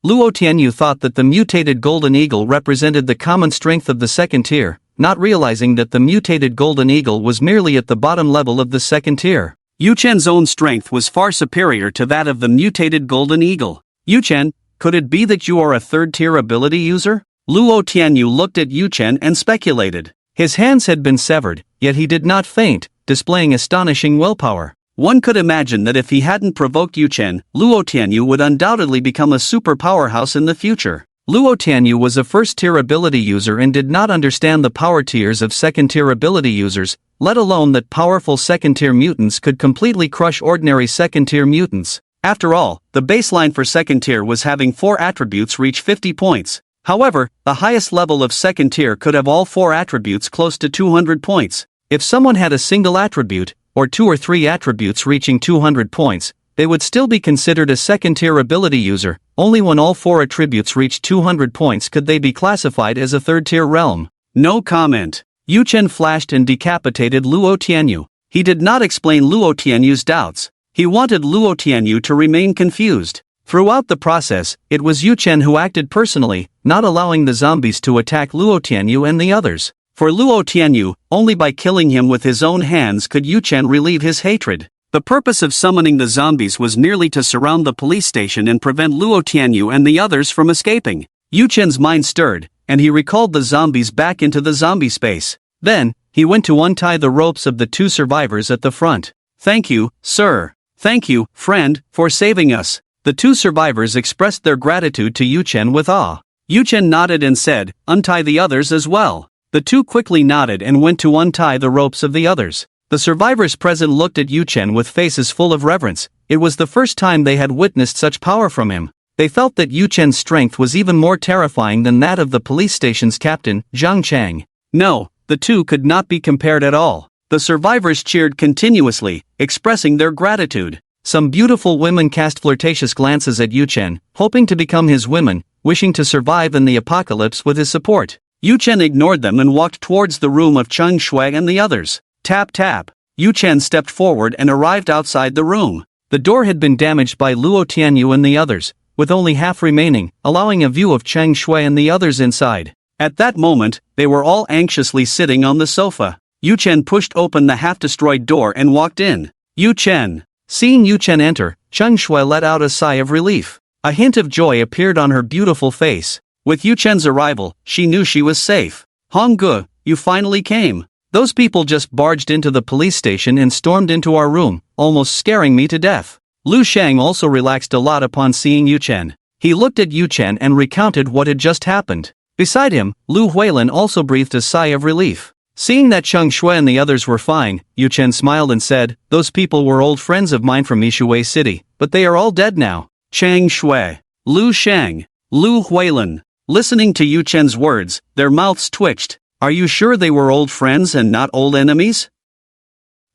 Luo Tianyu thought that the mutated golden eagle represented the common strength of the second tier, not realizing that the mutated golden eagle was merely at the bottom level of the second tier. Yu Chen's own strength was far superior to that of the mutated golden eagle. Yu Chen, could it be that you are a third-tier ability user? Luo Tianyu looked at Yu Chen and speculated. His hands had been severed, yet he did not faint, displaying astonishing willpower. One could imagine that if he hadn't provoked Yu Chen, Luo Tianyu would undoubtedly become a super powerhouse in the future. Luo Tianyu was a first-tier ability user and did not understand the power tiers of second-tier ability users, let alone that powerful second-tier mutants could completely crush ordinary second-tier mutants. After all, the baseline for second-tier was having 4 attributes reach 50 points. However, the highest level of second-tier could have all 4 attributes close to 200 points. If someone had a single attribute, or 2 or 3 attributes reaching 200 points, they would still be considered a second-tier ability user. Only when all 4 attributes reached 200 points could they be classified as a third-tier realm. No comment. Yu Chen flashed and decapitated Luo Tianyu. He did not explain Luo Tianyu's doubts. He wanted Luo Tianyu to remain confused. Throughout the process, it was Yu Chen who acted personally, not allowing the zombies to attack Luo Tianyu and the others. For Luo Tianyu, only by killing him with his own hands could Yu Chen relieve his hatred. The purpose of summoning the zombies was merely to surround the police station and prevent Luo Tianyu and the others from escaping. Yu Chen's mind stirred, and he recalled the zombies back into the zombie space. Then, he went to untie the ropes of the 2 survivors at the front. "Thank you, sir. Thank you, friend, for saving us." The 2 survivors expressed their gratitude to Yu Chen with awe. Yu Chen nodded and said, "Untie the others as well." The 2 quickly nodded and went to untie the ropes of the others. The survivors present looked at Yu Chen with faces full of reverence. It was the first time they had witnessed such power from him. They felt that Yu Chen's strength was even more terrifying than that of the police station's captain, Zhang Chang. No, the 2 could not be compared at all. The survivors cheered continuously, expressing their gratitude. Some beautiful women cast flirtatious glances at Yu Chen, hoping to become his women, wishing to survive in the apocalypse with his support. Yu Chen ignored them and walked towards the room of Cheng Shui and the others. Tap tap. Yu Chen stepped forward and arrived outside the room. The door had been damaged by Luo Tianyu and the others, with only half remaining, allowing a view of Cheng Shui and the others inside. At that moment, they were all anxiously sitting on the sofa. Yu Chen pushed open the half-destroyed door and walked in. Yu Chen. Seeing Yu Chen enter, Cheng Shui let out a sigh of relief. A hint of joy appeared on her beautiful face. With Yu Chen's arrival, she knew she was safe. "Hong Ge, you finally came. Those people just barged into the police station and stormed into our room, almost scaring me to death." Lu Shang also relaxed a lot upon seeing Yu Chen. He looked at Yu Chen and recounted what had just happened. Beside him, Lu Huilin also breathed a sigh of relief. Seeing that Cheng Shui and the others were fine, Yu Chen smiled and said, "Those people were old friends of mine from Yishui City, but they are all dead now." Cheng Shui, Lu Shang, Lu Huilin. Listening to Yu Chen's words, their mouths twitched. Are you sure they were old friends and not old enemies?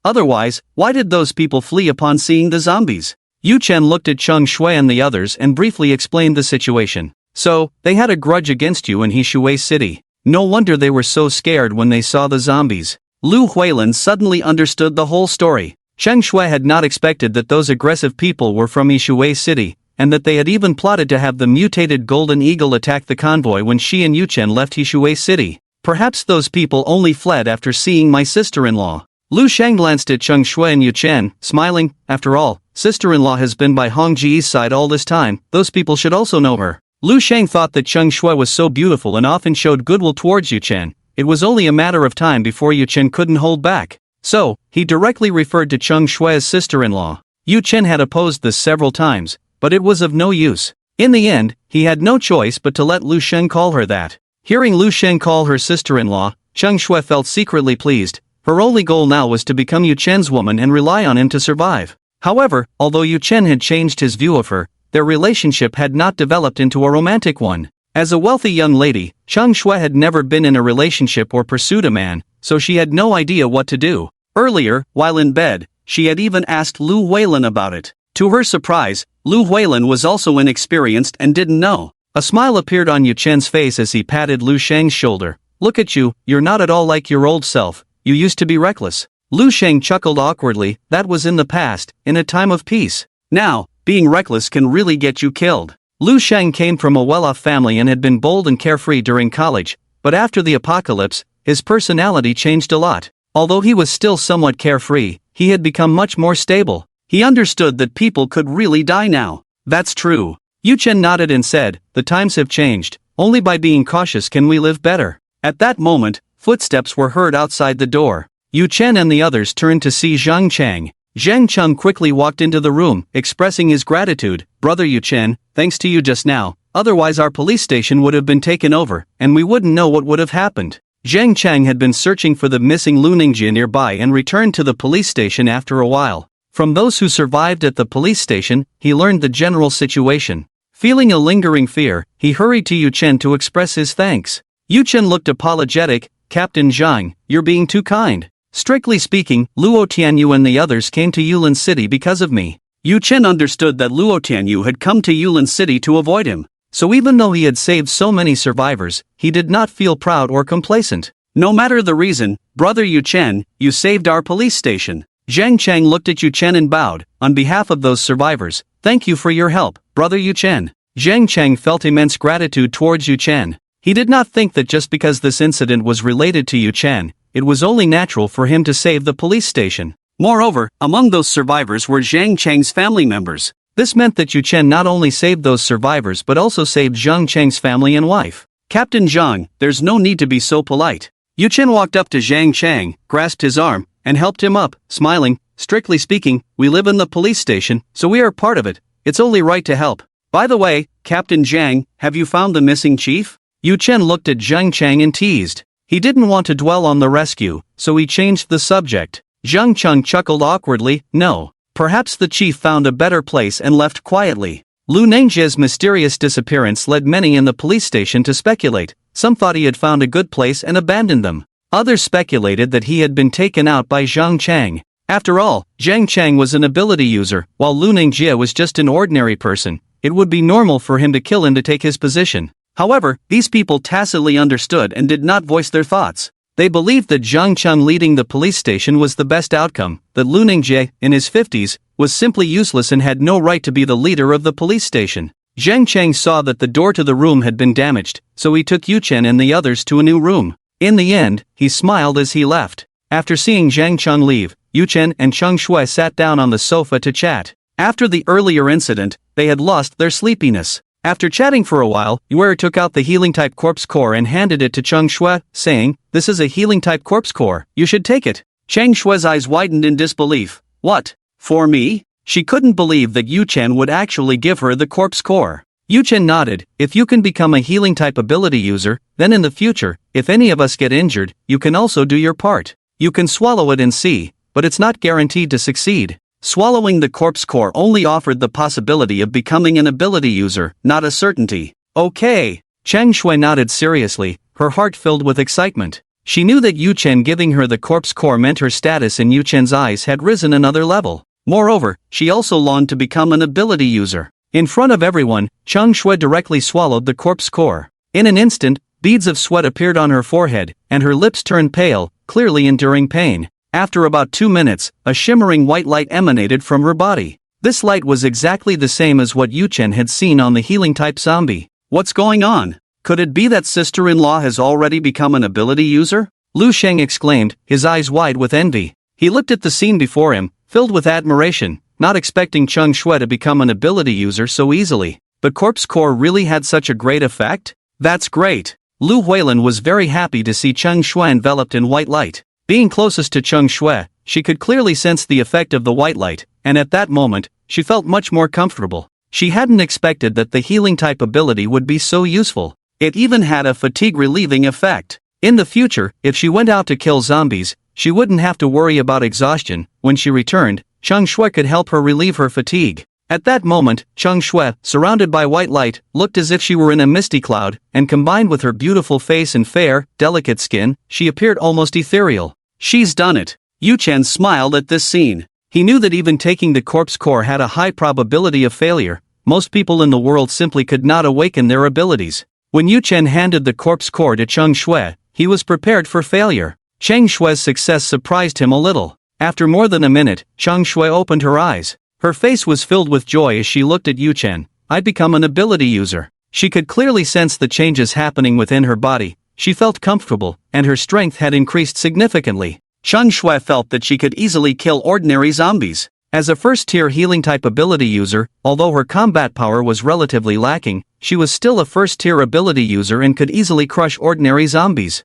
Otherwise, why did those people flee upon seeing the zombies? Yu Chen looked at Cheng Shui and the others and briefly explained the situation. So, they had a grudge against you in Yishui City. No wonder they were so scared when they saw the zombies. Lu Huilin suddenly understood the whole story. Cheng Shui had not expected that those aggressive people were from Yishui City, and that they had even plotted to have the mutated golden eagle attack the convoy when she and Yu Chen left Yishui City. Perhaps those people only fled after seeing my sister-in-law. Lu Shang glanced at Cheng Shui and Yu Chen, smiling. After all, sister-in-law has been by Hong Ji's side all this time, those people should also know her. Lu Shang thought that Cheng Shui was so beautiful and often showed goodwill towards Yu Chen. It was only a matter of time before Yu Chen couldn't hold back. So, he directly referred to Cheng Shui as sister-in-law. Yu Chen had opposed this several times, but it was of no use. In the end, he had no choice but to let Lu Sheng call her that. Hearing Lu Sheng call her sister-in-law, Cheng Shui felt secretly pleased. Her only goal now was to become Yu Chen's woman and rely on him to survive. However, although Yu Chen had changed his view of her, their relationship had not developed into a romantic one. As a wealthy young lady, Cheng Shui had never been in a relationship or pursued a man, so she had no idea what to do. Earlier, while in bed, she had even asked Lu Huilin about it. To her surprise, Lu Huilin was also inexperienced and didn't know. A smile appeared on Yu Chen's face as he patted Lu Sheng's shoulder. "Look at you, you're not at all like your old self, you used to be reckless." Lu Sheng chuckled awkwardly. That was in the past, in a time of peace. Now, being reckless can really get you killed. Lu Sheng came from a well-off family and had been bold and carefree during college, but after the apocalypse, his personality changed a lot. Although he was still somewhat carefree, he had become much more stable. He understood that people could really die now. That's true. Yu Chen nodded and said, "The times have changed. Only by being cautious can we live better." At that moment, footsteps were heard outside the door. Yu Chen and the others turned to see Zhang Chang. Zhang Cheng quickly walked into the room, expressing his gratitude. "Brother Yu Chen, thanks to you just now, otherwise our police station would have been taken over, and we wouldn't know what would have happened." Zhang Chang had been searching for the missing Lu Ningjie nearby and returned to the police station after a while. From those who survived at the police station, he learned the general situation. Feeling a lingering fear, he hurried to Yu Chen to express his thanks. Yu Chen looked apologetic. "Captain Zhang, you're being too kind. Strictly speaking, Luo Tianyu and the others came to Yulin City because of me." Yu Chen understood that Luo Tianyu had come to Yulin City to avoid him. So even though he had saved so many survivors, he did not feel proud or complacent. "No matter the reason, Brother Yu Chen, you saved our police station." Zhang Chang looked at Yu Chen and bowed. "On behalf of those survivors, thank you for your help, Brother Yu Chen." Zhang Chang felt immense gratitude towards Yu Chen. He did not think that just because this incident was related to Yu Chen, it was only natural for him to save the police station. Moreover, among those survivors were Zhang Cheng's family members. This meant that Yu Chen not only saved those survivors but also saved Zhang Cheng's family and wife. Captain Zhang, there's no need to be so polite. Yu Chen walked up to Zhang Cheng, grasped his arm, and helped him up, smiling. Strictly speaking, we live in the police station, so we are part of it. It's only right to help. By the way, Captain Zhang, have you found the missing chief? Yu Chen looked at Zhang Cheng and teased. He didn't want to dwell on the rescue, so he changed the subject. Zhang Cheng chuckled awkwardly. No. Perhaps the chief found a better place and left quietly. Lu Nengjie's mysterious disappearance led many in the police station to speculate. Some thought he had found a good place and abandoned them. Others speculated that he had been taken out by Zhang Cheng. After all, Zhang Cheng was an ability user, while Lu Nengjie was just an ordinary person. It would be normal for him to kill him to take his position. However, these people tacitly understood and did not voice their thoughts. They believed that Zhang Cheng leading the police station was the best outcome, that Lu Nengjie, in his 50s, was simply useless and had no right to be the leader of the police station. Zhang Cheng saw that the door to the room had been damaged, so he took Yu Chen and the others to a new room. In the end, he smiled as he left. After seeing Zhang Cheng leave, Yu Chen and Cheng Shui sat down on the sofa to chat. After the earlier incident, they had lost their sleepiness. After chatting for a while, Yu took out the healing-type corpse core and handed it to Cheng Shui, saying, "This is a healing-type corpse core, you should take it." Cheng Shui's eyes widened in disbelief. What? For me? She couldn't believe that Yu Chen would actually give her the corpse core. Yu Chen nodded. If you can become a healing-type ability user, then in the future, if any of us get injured, you can also do your part. You can swallow it and see, but it's not guaranteed to succeed. Swallowing the corpse core only offered the possibility of becoming an ability user, not a certainty. Okay. Cheng Shui nodded seriously, her heart filled with excitement. She knew that Yu Chen giving her the corpse core meant her status in Yu Chen's eyes had risen another level. Moreover, she also longed to become an ability user. In front of everyone, Cheng Shui directly swallowed the corpse core. In an instant, beads of sweat appeared on her forehead, and her lips turned pale, clearly enduring pain. After about 2 minutes, a shimmering white light emanated from her body. This light was exactly the same as what Yu Chen had seen on the healing-type zombie. What's going on? Could it be that sister-in-law has already become an ability user? Lu Sheng exclaimed, his eyes wide with envy. He looked at the scene before him, filled with admiration, not expecting Cheng Shui to become an ability user so easily. But corpse core really had such a great effect? That's great. Lu Huilin was very happy to see Cheng Shui enveloped in white light. Being closest to Cheng Shui, she could clearly sense the effect of the white light, and at that moment, she felt much more comfortable. She hadn't expected that the healing-type ability would be so useful. It even had a fatigue-relieving effect. In the future, if she went out to kill zombies, she wouldn't have to worry about exhaustion. When she returned, Cheng Shui could help her relieve her fatigue. At that moment, Cheng Shui, surrounded by white light, looked as if she were in a misty cloud, and combined with her beautiful face and fair, delicate skin, she appeared almost ethereal. She's done it. Yu Chen smiled at this scene. He knew that even taking the corpse core had a high probability of failure. Most people in the world simply could not awaken their abilities. When Yu Chen handed the corpse core to Cheng Shui, he was prepared for failure. Cheng Shui's success surprised him a little. After more than a minute, Cheng Shui opened her eyes. Her face was filled with joy as she looked at Yu Chen. I'd become an ability user. She could clearly sense the changes happening within her body. She felt comfortable, and her strength had increased significantly. Cheng Shui felt that she could easily kill ordinary zombies. As a first-tier healing-type ability user, although her combat power was relatively lacking, she was still a first-tier ability user and could easily crush ordinary zombies.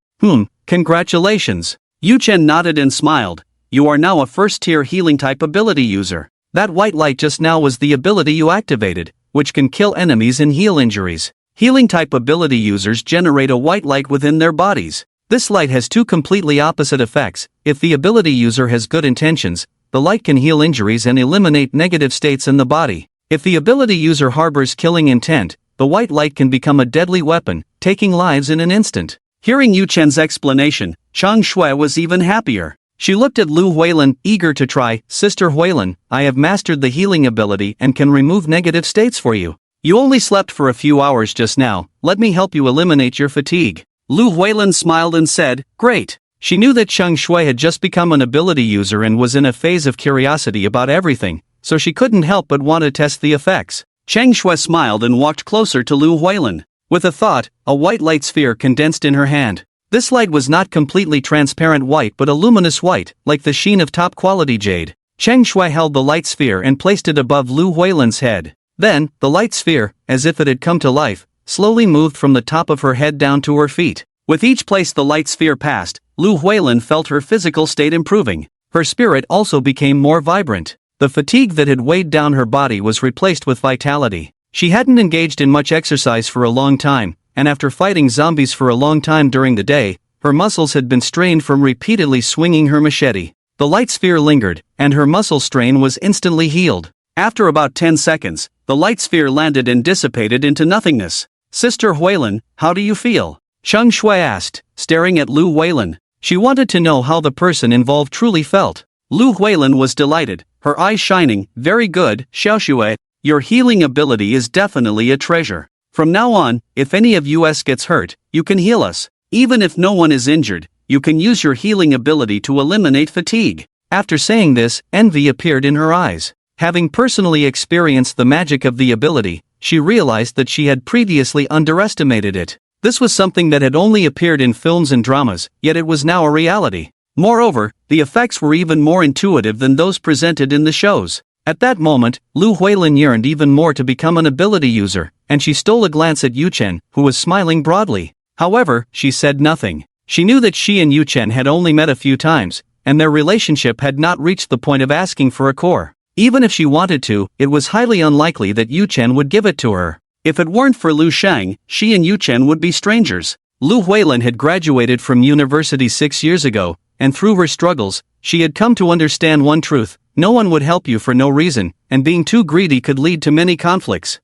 Congratulations. Yu Chen nodded and smiled. You are now a first-tier healing-type ability user. That white light just now was the ability you activated, which can kill enemies and heal injuries. Healing-type ability users generate a white light within their bodies. This light has two completely opposite effects. If the ability user has good intentions, the light can heal injuries and eliminate negative states in the body. If the ability user harbors killing intent, the white light can become a deadly weapon, taking lives in an instant. Hearing Yu Chen's explanation, Cheng Shui was even happier. She looked at Lu Huilin, eager to try. Sister Huilin, I have mastered the healing ability and can remove negative states for you. You only slept for a few hours just now, let me help you eliminate your fatigue. Lu Huilin smiled and said, great. She knew that Cheng Shui had just become an ability user and was in a phase of curiosity about everything, so she couldn't help but want to test the effects. Cheng Shui smiled and walked closer to Lu Huilin. With a thought, a white light sphere condensed in her hand. This light was not completely transparent white but a luminous white, like the sheen of top-quality jade. Cheng Shui held the light sphere and placed it above Lu Huilan's head. Then, the light sphere, as if it had come to life, slowly moved from the top of her head down to her feet. With each place the light sphere passed, Lu Huilan felt her physical state improving. Her spirit also became more vibrant. The fatigue that had weighed down her body was replaced with vitality. She hadn't engaged in much exercise for a long time, and after fighting zombies for a long time during the day, her muscles had been strained from repeatedly swinging her machete. The light sphere lingered, and her muscle strain was instantly healed. After about 10 seconds, the light sphere landed and dissipated into nothingness. Sister Huilan, how do you feel? Cheng Shui asked, staring at Lu Huilan. She wanted to know how the person involved truly felt. Lu Huilan was delighted, her eyes shining. Very good, Xiaoshui. Your healing ability is definitely a treasure. From now on, if any of us gets hurt, you can heal us. Even if no one is injured, you can use your healing ability to eliminate fatigue. After saying this, envy appeared in her eyes. Having personally experienced the magic of the ability, she realized that she had previously underestimated it. This was something that had only appeared in films and dramas, yet it was now a reality. Moreover, the effects were even more intuitive than those presented in the shows. At that moment, Lu Huilan yearned even more to become an ability user, and she stole a glance at Yuchen, who was smiling broadly. However, she said nothing. She knew that she and Yuchen had only met a few times, and their relationship had not reached the point of asking for a core. Even if she wanted to, it was highly unlikely that Yuchen would give it to her. If it weren't for Lu Shang, she and Yuchen would be strangers. Lu Huilan had graduated from university 6 years ago, and through her struggles, she had come to understand one truth: no one would help you for no reason, and being too greedy could lead to many conflicts.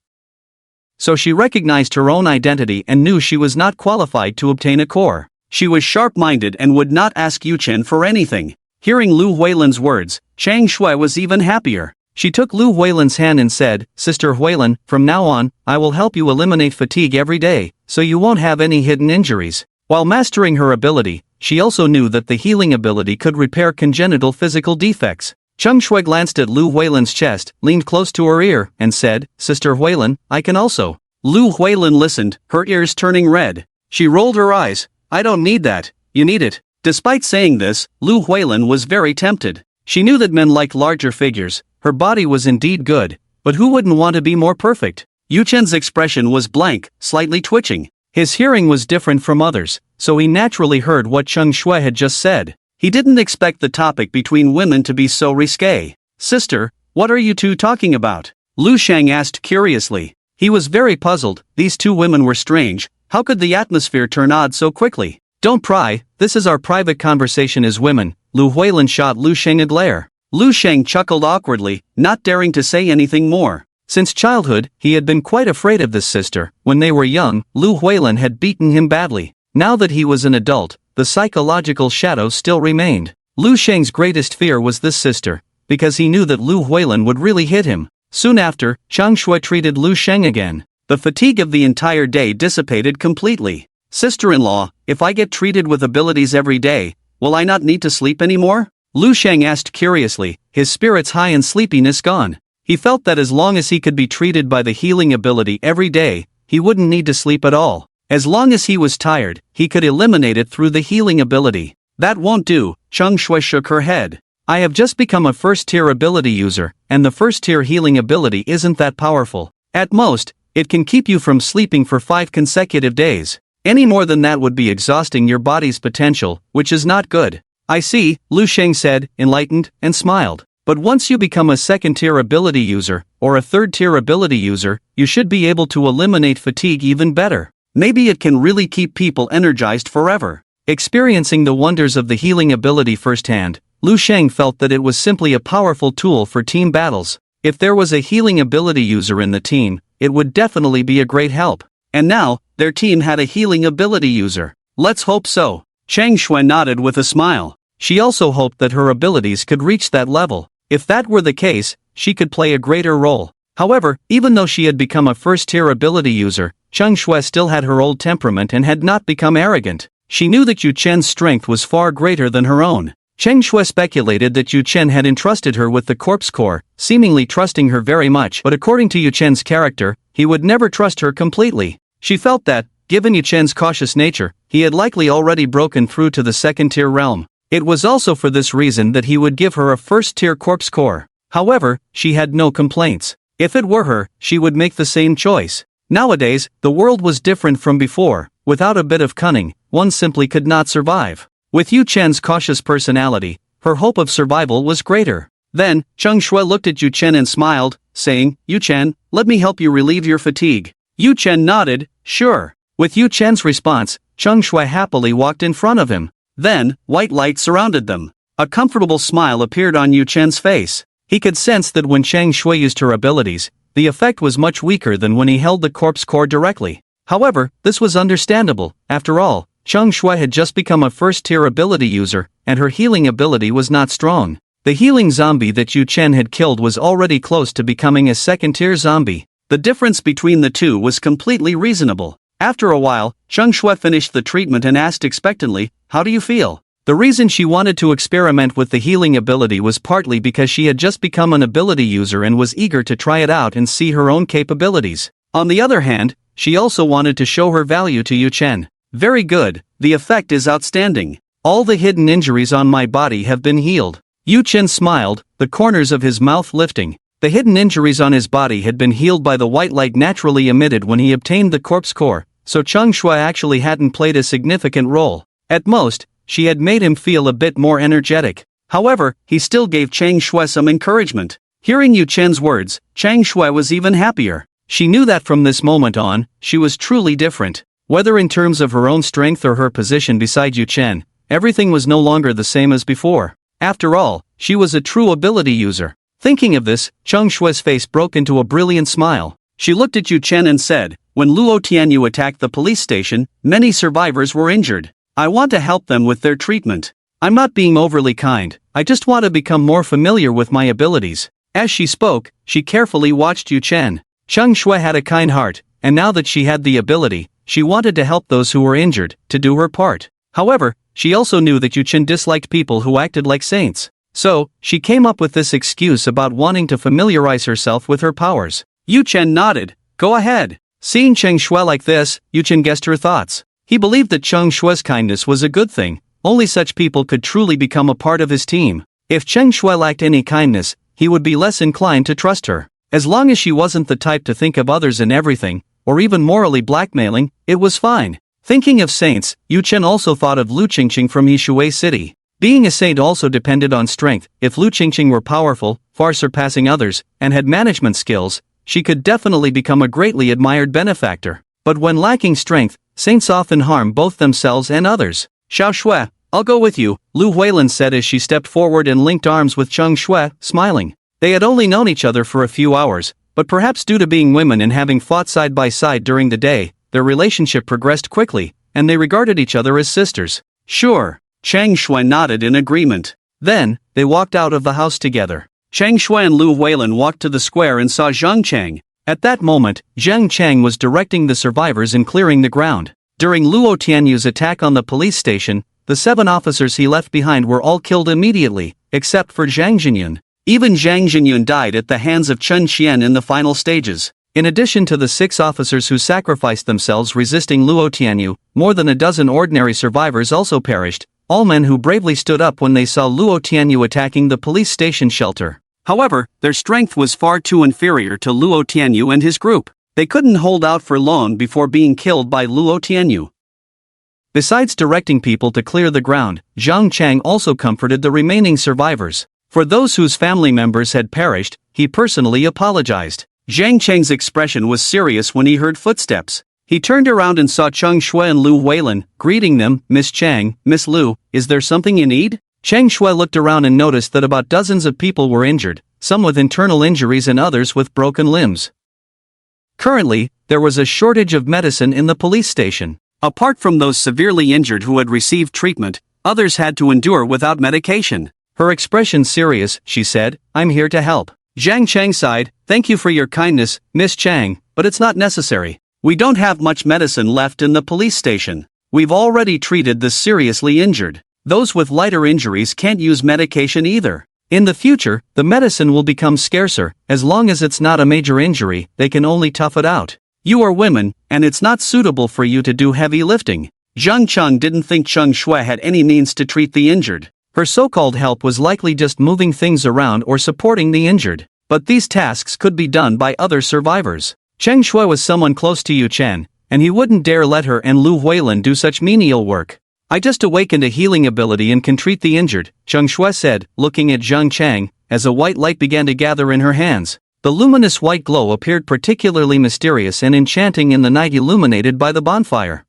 So she recognized her own identity and knew she was not qualified to obtain a core. She was sharp-minded and would not ask Yuchen for anything. Hearing Lu Huilan's words, Cheng Shui was even happier. She took Lu Huilan's hand and said, Sister Huilan, from now on, I will help you eliminate fatigue every day, so you won't have any hidden injuries. While mastering her ability, she also knew that the healing ability could repair congenital physical defects. Cheng Shui glanced at Lu Huilan's chest, leaned close to her ear, and said, Sister Huilan, I can also. Lu Huilan listened, her ears turning red. She rolled her eyes. I don't need that, you need it. Despite saying this, Lu Huilan was very tempted. She knew that men liked larger figures, her body was indeed good, but who wouldn't want to be more perfect? Yuchen's expression was blank, slightly twitching. His hearing was different from others, so he naturally heard what Cheng Shui had just said. He didn't expect the topic between women to be so risque. Sister, what are you two talking about? Lu Shang asked curiously. He was very puzzled. These two women were strange. How could the atmosphere turn odd so quickly? Don't pry, this is our private conversation as women. Lu Huilan shot Lu Shang a glare. Lu Shang chuckled awkwardly, not daring to say anything more. Since childhood, he had been quite afraid of this sister. When they were young, Lu Huilan had beaten him badly. Now that he was an adult, the psychological shadow still remained. Lu Shang's greatest fear was this sister, because he knew that Lu Huilan would really hit him. Soon after, Cheng Shui treated Lu Shang again. The fatigue of the entire day dissipated completely. Sister-in-law, if I get treated with abilities every day, will I not need to sleep anymore? Lu Shang asked curiously, his spirits high and sleepiness gone. He felt that as long as he could be treated by the healing ability every day, he wouldn't need to sleep at all. As long as he was tired, he could eliminate it through the healing ability. That won't do, Cheng Shui shook her head. I have just become a first-tier ability user, and the first-tier healing ability isn't that powerful. At most, it can keep you from sleeping for 5 consecutive days. Any more than that would be exhausting your body's potential, which is not good. I see, Lu Shang said, enlightened, and smiled. But once you become a second-tier ability user, or a third-tier ability user, you should be able to eliminate fatigue even better. Maybe it can really keep people energized forever. Experiencing the wonders of the healing ability firsthand, Lu Shang felt that it was simply a powerful tool for team battles. If there was a healing ability user in the team, it would definitely be a great help. And now, their team had a healing ability user. Let's hope so. Cheng Shui nodded with a smile. She also hoped that her abilities could reach that level. If that were the case, she could play a greater role. However, even though she had become a first-tier ability user, Cheng Shui still had her old temperament and had not become arrogant. She knew that Yu Chen's strength was far greater than her own. Cheng Shui speculated that Yu Chen had entrusted her with the corpse core, seemingly trusting her very much, but according to Yu Chen's character, he would never trust her completely. She felt that, Given Yu Chen's cautious nature, he had likely already broken through to the second-tier realm. It was also for this reason that he would give her a first-tier corpse core. However, she had no complaints. If it were her, she would make the same choice. Nowadays, the world was different from before. Without a bit of cunning, one simply could not survive. With Yu Chen's cautious personality, her hope of survival was greater. Then, Cheng Shui looked at Yu Chen and smiled, saying, "Yu Chen, let me help you relieve your fatigue." Yu Chen nodded, "Sure." With Yu Chen's response, Cheng Shui happily walked in front of him. Then, white light surrounded them. A comfortable smile appeared on Yu Chen's face. He could sense that when Cheng Shui used her abilities, the effect was much weaker than when he held the corpse core directly. However, this was understandable. After all, Cheng Shui had just become a first-tier ability user, and her healing ability was not strong. The healing zombie that Yu Chen had killed was already close to becoming a second-tier zombie. The difference between the two was completely reasonable. After a while, Cheng Shui finished the treatment and asked expectantly, "How do you feel?" The reason she wanted to experiment with the healing ability was partly because she had just become an ability user and was eager to try it out and see her own capabilities. On the other hand, she also wanted to show her value to Yu Chen. "Very good, the effect is outstanding. All the hidden injuries on my body have been healed." Yu Chen smiled, the corners of his mouth lifting. The hidden injuries on his body had been healed by the white light naturally emitted when he obtained the corpse core, so Cheng Shui actually hadn't played a significant role. At most, she had made him feel a bit more energetic. However, he still gave Cheng Shui some encouragement. Hearing Yu Chen's words, Cheng Shui was even happier. She knew that from this moment on, she was truly different. Whether in terms of her own strength or her position beside Yu Chen, everything was no longer the same as before. After all, she was a true ability user. Thinking of this, Cheng Shui's face broke into a brilliant smile. She looked at Yu Chen and said, "When Luo Tianyu attacked the police station, many survivors were injured. I want to help them with their treatment. I'm not being overly kind, I just want to become more familiar with my abilities." As she spoke, she carefully watched Yu Chen. Cheng Shui had a kind heart, and now that she had the ability, she wanted to help those who were injured, to do her part. However, she also knew that Yu Chen disliked people who acted like saints. So, she came up with this excuse about wanting to familiarize herself with her powers. Yu Chen nodded, "Go ahead." Seeing Cheng Shui like this, Yu Chen guessed her thoughts. He believed that Cheng Shui's kindness was a good thing. Only such people could truly become a part of his team. If Cheng Shui lacked any kindness, he would be less inclined to trust her. As long as she wasn't the type to think of others in everything, or even morally blackmailing, it was fine. Thinking of saints, Yu Chen also thought of Lu Qingqing from Yishui City. Being a saint also depended on strength. If Lu Qingqing were powerful, far surpassing others, and had management skills, she could definitely become a greatly admired benefactor. But when lacking strength, saints often harm both themselves and others. "Xiao Shui, I'll go with you," Lu Huilin said as she stepped forward and linked arms with Cheng Shui, smiling. They had only known each other for a few hours, but perhaps due to being women and having fought side by side during the day, their relationship progressed quickly, and they regarded each other as sisters. "Sure." Cheng Shui nodded in agreement. Then, they walked out of the house together. Cheng Shui and Lu Huilin walked to the square and saw Zhang Chang. At that moment, Zhang Chang was directing the survivors in clearing the ground. During Luo Tianyu's attack on the police station, the 7 officers he left behind were all killed immediately, except for Zhang Jinyun. Even Zhang Jinyun died at the hands of Chen Qian in the final stages. In addition to the 6 officers who sacrificed themselves resisting Luo Tianyu, more than a dozen ordinary survivors also perished, all men who bravely stood up when they saw Luo Tianyu attacking the police station shelter. However, their strength was far too inferior to Luo Tianyu and his group. They couldn't hold out for long before being killed by Luo Tianyu. Besides directing people to clear the ground, Zhang Chang also comforted the remaining survivors. For those whose family members had perished, he personally apologized. Zhang Chang's expression was serious when he heard footsteps. He turned around and saw Cheng Shui and Lu Huilin, greeting them. "Miss Chang, Miss Lu, is there something you need?" Cheng Shui looked around and noticed that about dozens of people were injured, some with internal injuries and others with broken limbs. Currently, there was a shortage of medicine in the police station. Apart from those severely injured who had received treatment, others had to endure without medication. Her expression serious, she said, "I'm here to help." Zhang Chang sighed, "Thank you for your kindness, Miss Chang, but it's not necessary. We don't have much medicine left in the police station. We've already treated the seriously injured. Those with lighter injuries can't use medication either. In the future, the medicine will become scarcer. As long as it's not a major injury, they can only tough it out." You are women, and it's not suitable for you to do heavy lifting. Zhang Cheng didn't think Cheng Shui had any means to treat the injured. Her so-called help was likely just moving things around or supporting the injured. But these tasks could be done by other survivors. Cheng Shui was someone close to Yu Chen, and he wouldn't dare let her and Lu Huilin do such menial work. I just awakened a healing ability and can treat the injured, Cheng Shui said, looking at Zhang Cheng, as a white light began to gather in her hands. The luminous white glow appeared particularly mysterious and enchanting in the night illuminated by the bonfire.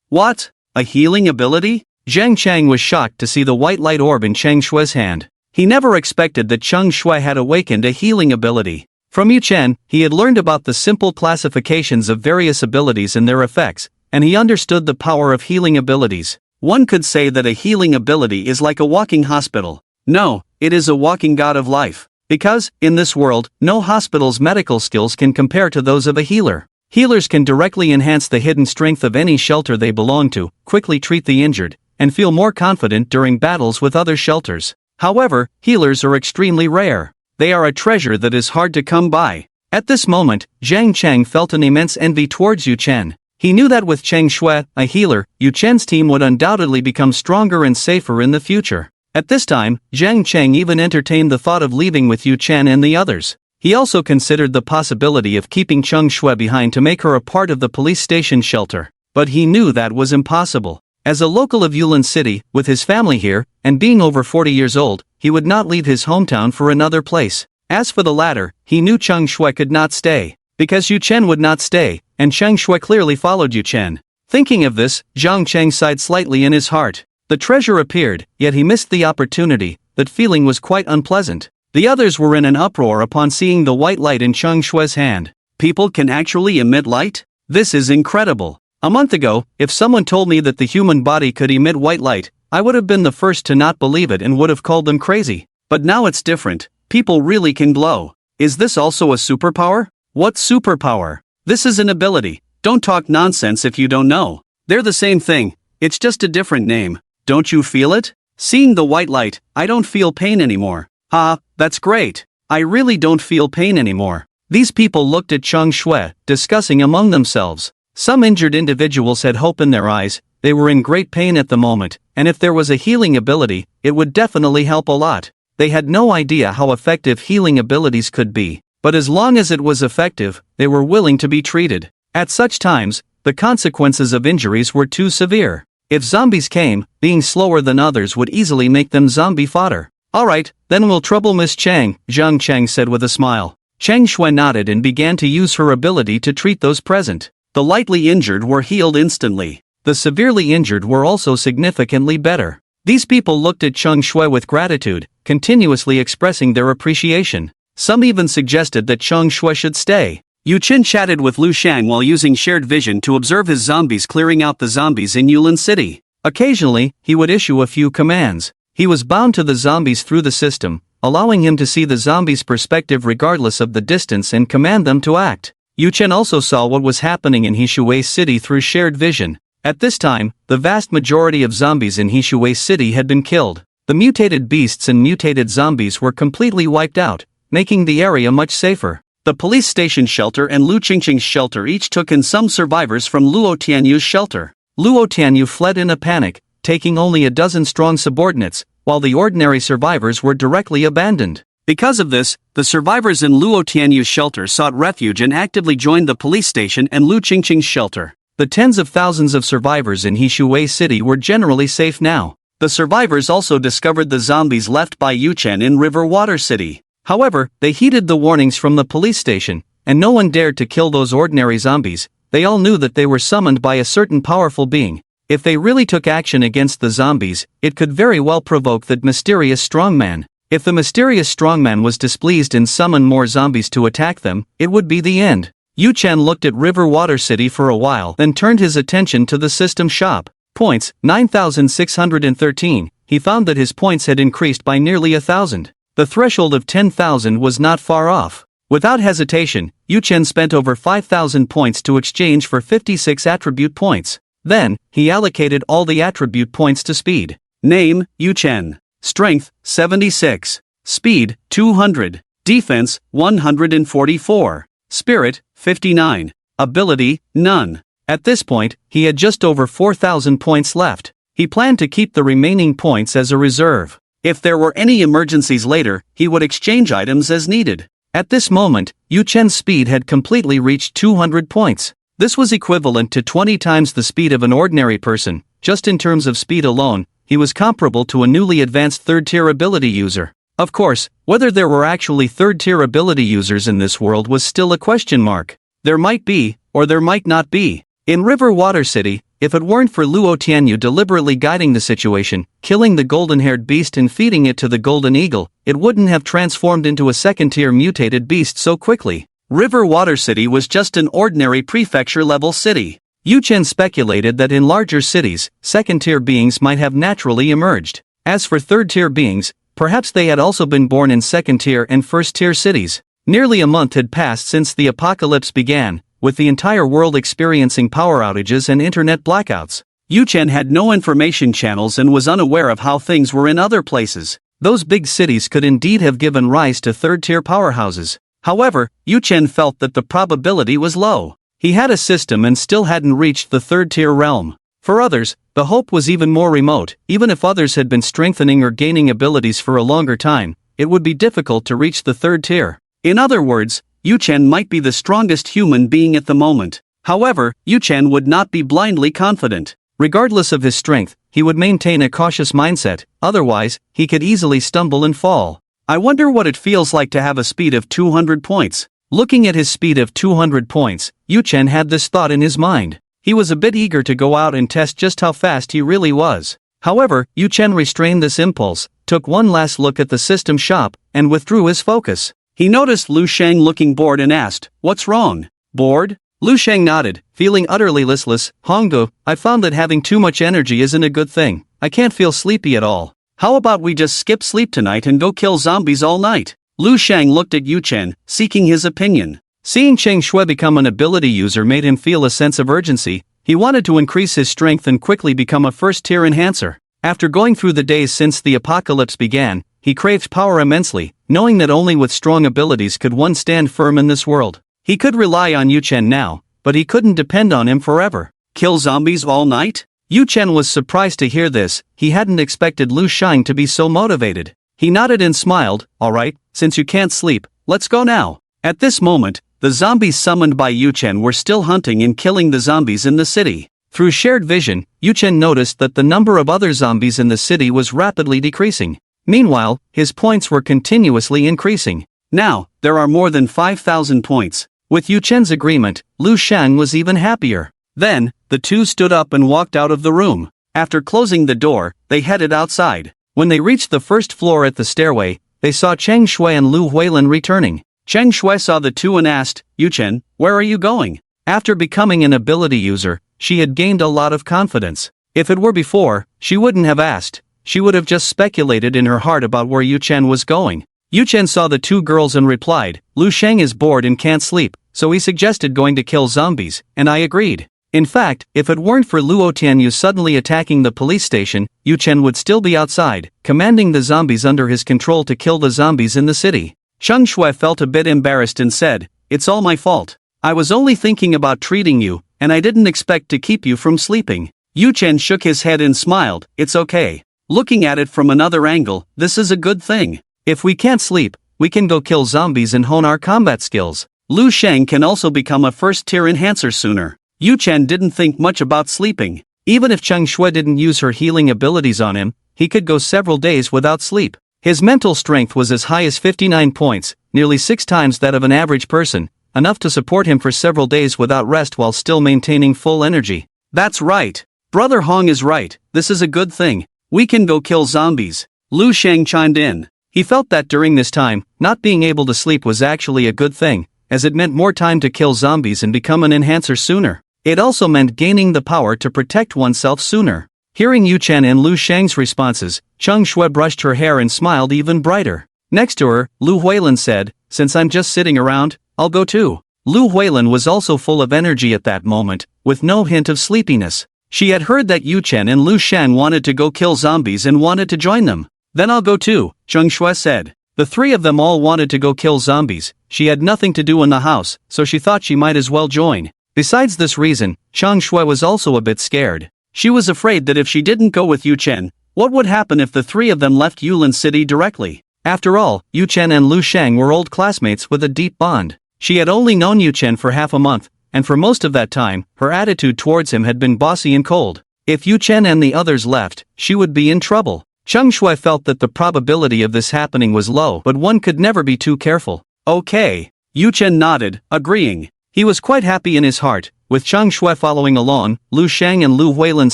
What? A healing ability? Zhang Cheng was shocked to see the white light orb in Cheng Shui's hand. He never expected that Cheng Shui had awakened a healing ability. From Yu Chen, he had learned about the simple classifications of various abilities and their effects, and he understood the power of healing abilities. One could say that a healing ability is like a walking hospital. No, it is a walking god of life. Because, in this world, no hospital's medical skills can compare to those of a healer. Healers can directly enhance the hidden strength of any shelter they belong to, quickly treat the injured, and feel more confident during battles with other shelters. However, healers are extremely rare. They are a treasure that is hard to come by. At this moment, Zhang Cheng felt an immense envy towards Yu Chen. He knew that with Cheng Shui, a healer, Yu Chen's team would undoubtedly become stronger and safer in the future. At this time, Zhang Cheng even entertained the thought of leaving with Yu Chen and the others. He also considered the possibility of keeping Cheng Shui behind to make her a part of the police station shelter. But he knew that was impossible. As a local of Yulin City, with his family here, and being over 40 years old, he would not leave his hometown for another place. As for the latter, he knew Cheng Shui could not stay. Because Yu Chen would not stay, and Cheng Shui clearly followed Yu Chen. Thinking of this, Zhang Cheng sighed slightly in his heart. The treasure appeared, yet he missed the opportunity. That feeling was quite unpleasant. The others were in an uproar upon seeing the white light in Cheng Shui's hand. People can actually emit light? This is incredible. A month ago, if someone told me that the human body could emit white light, I would have been the first to not believe it and would have called them crazy. But now it's different. People really can glow. Is this also a superpower? What superpower? This is an ability. Don't talk nonsense if you don't know. They're the same thing. It's just a different name. Don't you feel it? Seeing the white light, I don't feel pain anymore. Ha, that's great. I really don't feel pain anymore. These people looked at Cheng Shui, discussing among themselves. Some injured individuals had hope in their eyes. They were in great pain at the moment, and if there was a healing ability, it would definitely help a lot. They had no idea how effective healing abilities could be, but as long as it was effective, they were willing to be treated. At such times, the consequences of injuries were too severe. If zombies came, being slower than others would easily make them zombie fodder. Alright, then we'll trouble Miss Cheng, Zhang Cheng said with a smile. Cheng Shui nodded and began to use her ability to treat those present. The lightly injured were healed instantly. The severely injured were also significantly better. These people looked at Cheng Shui with gratitude, continuously expressing their appreciation. Some even suggested that Cheng Shui should stay. Yu Chen chatted with Lu Shang while using shared vision to observe his zombies clearing out the zombies in Yulin City. Occasionally, he would issue a few commands. He was bound to the zombies through the system, allowing him to see the zombies' perspective regardless of the distance and command them to act. Yu Chen also saw what was happening in Hishui City through shared vision. At this time, the vast majority of zombies in Hishui City had been killed. The mutated beasts and mutated zombies were completely wiped out, making the area much safer. The police station shelter and Lu Qingqing's shelter each took in some survivors from Luo Tianyu's shelter. Luo Tianyu fled in a panic, taking only a dozen strong subordinates, while the ordinary survivors were directly abandoned. Because of this, the survivors in Luo Tianyu's shelter sought refuge and actively joined the police station and Lu Qingqing's shelter. The tens of thousands of survivors in Hishui City were generally safe now. The survivors also discovered the zombies left by Yu Chen in River Water City. However, they heeded the warnings from the police station, and no one dared to kill those ordinary zombies. They all knew that they were summoned by a certain powerful being. If they really took action against the zombies, it could very well provoke that mysterious strongman. If the mysterious strongman was displeased and summoned more zombies to attack them, it would be the end. Yu Chen looked at River Water City for a while, then turned his attention to the system shop. Points, 9,613. He found that his points had increased by nearly 1,000. The threshold of 10,000 was not far off. Without hesitation, Yu Chen spent over 5,000 points to exchange for 56 attribute points. Then, he allocated all the attribute points to speed. Name, Yu Chen. Strength, 76. Speed, 200. Defense, 144. Spirit, 59. Ability, none. At this point, he had just over 4,000 points left. He planned to keep the remaining points as a reserve. If there were any emergencies later, he would exchange items as needed. At this moment, Yu Chen's speed had completely reached 200 points. This was equivalent to 20 times the speed of an ordinary person. Just in terms of speed alone, he was comparable to a newly advanced third-tier ability user. Of course, whether there were actually third-tier ability users in this world was still a question mark. There might be, or there might not be. In River Water City, if it weren't for Luo Tianyu deliberately guiding the situation, killing the golden-haired beast and feeding it to the golden eagle, it wouldn't have transformed into a second-tier mutated beast so quickly. River Water City was just an ordinary prefecture-level city. Yu Chen speculated that in larger cities, second-tier beings might have naturally emerged. As for third-tier beings, perhaps they had also been born in second-tier and first-tier cities. Nearly a month had passed since the apocalypse began, with the entire world experiencing power outages and internet blackouts. Yu Chen had no information channels and was unaware of how things were in other places. Those big cities could indeed have given rise to third-tier powerhouses. However, Yu Chen felt that the probability was low. He had a system and still hadn't reached the third-tier realm. For others, the hope was even more remote. Even if others had been strengthening or gaining abilities for a longer time, it would be difficult to reach the third tier. In other words, Yu Chen might be the strongest human being at the moment. However, Yu Chen would not be blindly confident. Regardless of his strength, he would maintain a cautious mindset, otherwise, he could easily stumble and fall. I wonder what it feels like to have a speed of 200 points. Looking at his speed of 200 points, Yu Chen had this thought in his mind. He was a bit eager to go out and test just how fast he really was. However, Yu Chen restrained this impulse, took one last look at the system shop, and withdrew his focus. He noticed Lu Shang looking bored and asked, "What's wrong? Bored?" Lu Shang nodded, feeling utterly listless. "Hongdu, I found that having too much energy isn't a good thing. I can't feel sleepy at all. How about we just skip sleep tonight and go kill zombies all night?" Lu Shang looked at Yu Chen, seeking his opinion. Seeing Cheng Shui become an ability user made him feel a sense of urgency. He wanted to increase his strength and quickly become a first-tier enhancer. After going through the days since the apocalypse began, he craved power immensely, knowing that only with strong abilities could one stand firm in this world. He could rely on Yu Chen now, but he couldn't depend on him forever. Kill zombies all night? Yu Chen was surprised to hear this. He hadn't expected Lu Shang to be so motivated. He nodded and smiled. "Alright, since you can't sleep, let's go now." At this moment, the zombies summoned by Yu Chen were still hunting and killing the zombies in the city. Through shared vision, Yu Chen noticed that the number of other zombies in the city was rapidly decreasing. Meanwhile, his points were continuously increasing. Now, there are more than 5,000 points. With Yu Chen's agreement, Lu Shang was even happier. Then, the two stood up and walked out of the room. After closing the door, they headed outside. When they reached the first floor at the stairway, they saw Cheng Shui and Lu Huilin returning. Cheng Shui saw the two and asked, "Yu Chen, where are you going?" After becoming an ability user, she had gained a lot of confidence. If it were before, she wouldn't have asked. She would have just speculated in her heart about where Yu Chen was going. Yu Chen saw the two girls and replied, "Lu Shang is bored and can't sleep, so he suggested going to kill zombies, and I agreed." In fact, if it weren't for Luo Tianyu suddenly attacking the police station, Yu Chen would still be outside, commanding the zombies under his control to kill the zombies in the city. Cheng Shui felt a bit embarrassed and said, "It's all my fault. I was only thinking about treating you, and I didn't expect to keep you from sleeping." Yu Chen shook his head and smiled. "It's okay. Looking at it from another angle, this is a good thing. If we can't sleep, we can go kill zombies and hone our combat skills. Lu Shang can also become a first-tier enhancer sooner." Yu Chen didn't think much about sleeping. Even if Cheng Shui didn't use her healing abilities on him, he could go several days without sleep. His mental strength was as high as 59 points, nearly 6 times that of an average person, enough to support him for several days without rest while still maintaining full energy. "That's right. Brother Hong is right, this is a good thing. We can go kill zombies." Lu Shang chimed in. He felt that during this time, not being able to sleep was actually a good thing, as it meant more time to kill zombies and become an enhancer sooner. It also meant gaining the power to protect oneself sooner. Hearing Yu Chen and Lu Shang's responses, Cheng Shui brushed her hair and smiled even brighter. Next to her, Lu Huilin said, "Since I'm just sitting around, I'll go too." Lu Huilin was also full of energy at that moment, with no hint of sleepiness. She had heard that Yu Chen and Lu Shang wanted to go kill zombies and wanted to join them. "Then I'll go too," Cheng Shui said. The three of them all wanted to go kill zombies. She had nothing to do in the house, so she thought she might as well join. Besides this reason, Chang Shui was also a bit scared. She was afraid that if she didn't go with Yu Chen, what would happen if the three of them left Yulin City directly? After all, Yu Chen and Lu Shang were old classmates with a deep bond. She had only known Yu Chen for half a month, and for most of that time, her attitude towards him had been bossy and cold. If Yu Chen and the others left, she would be in trouble. Chang Shui felt that the probability of this happening was low, but one could never be too careful. Okay. Yu Chen nodded, agreeing. He was quite happy in his heart. With Chang Shui following along, Lu Shang and Lu Huilan's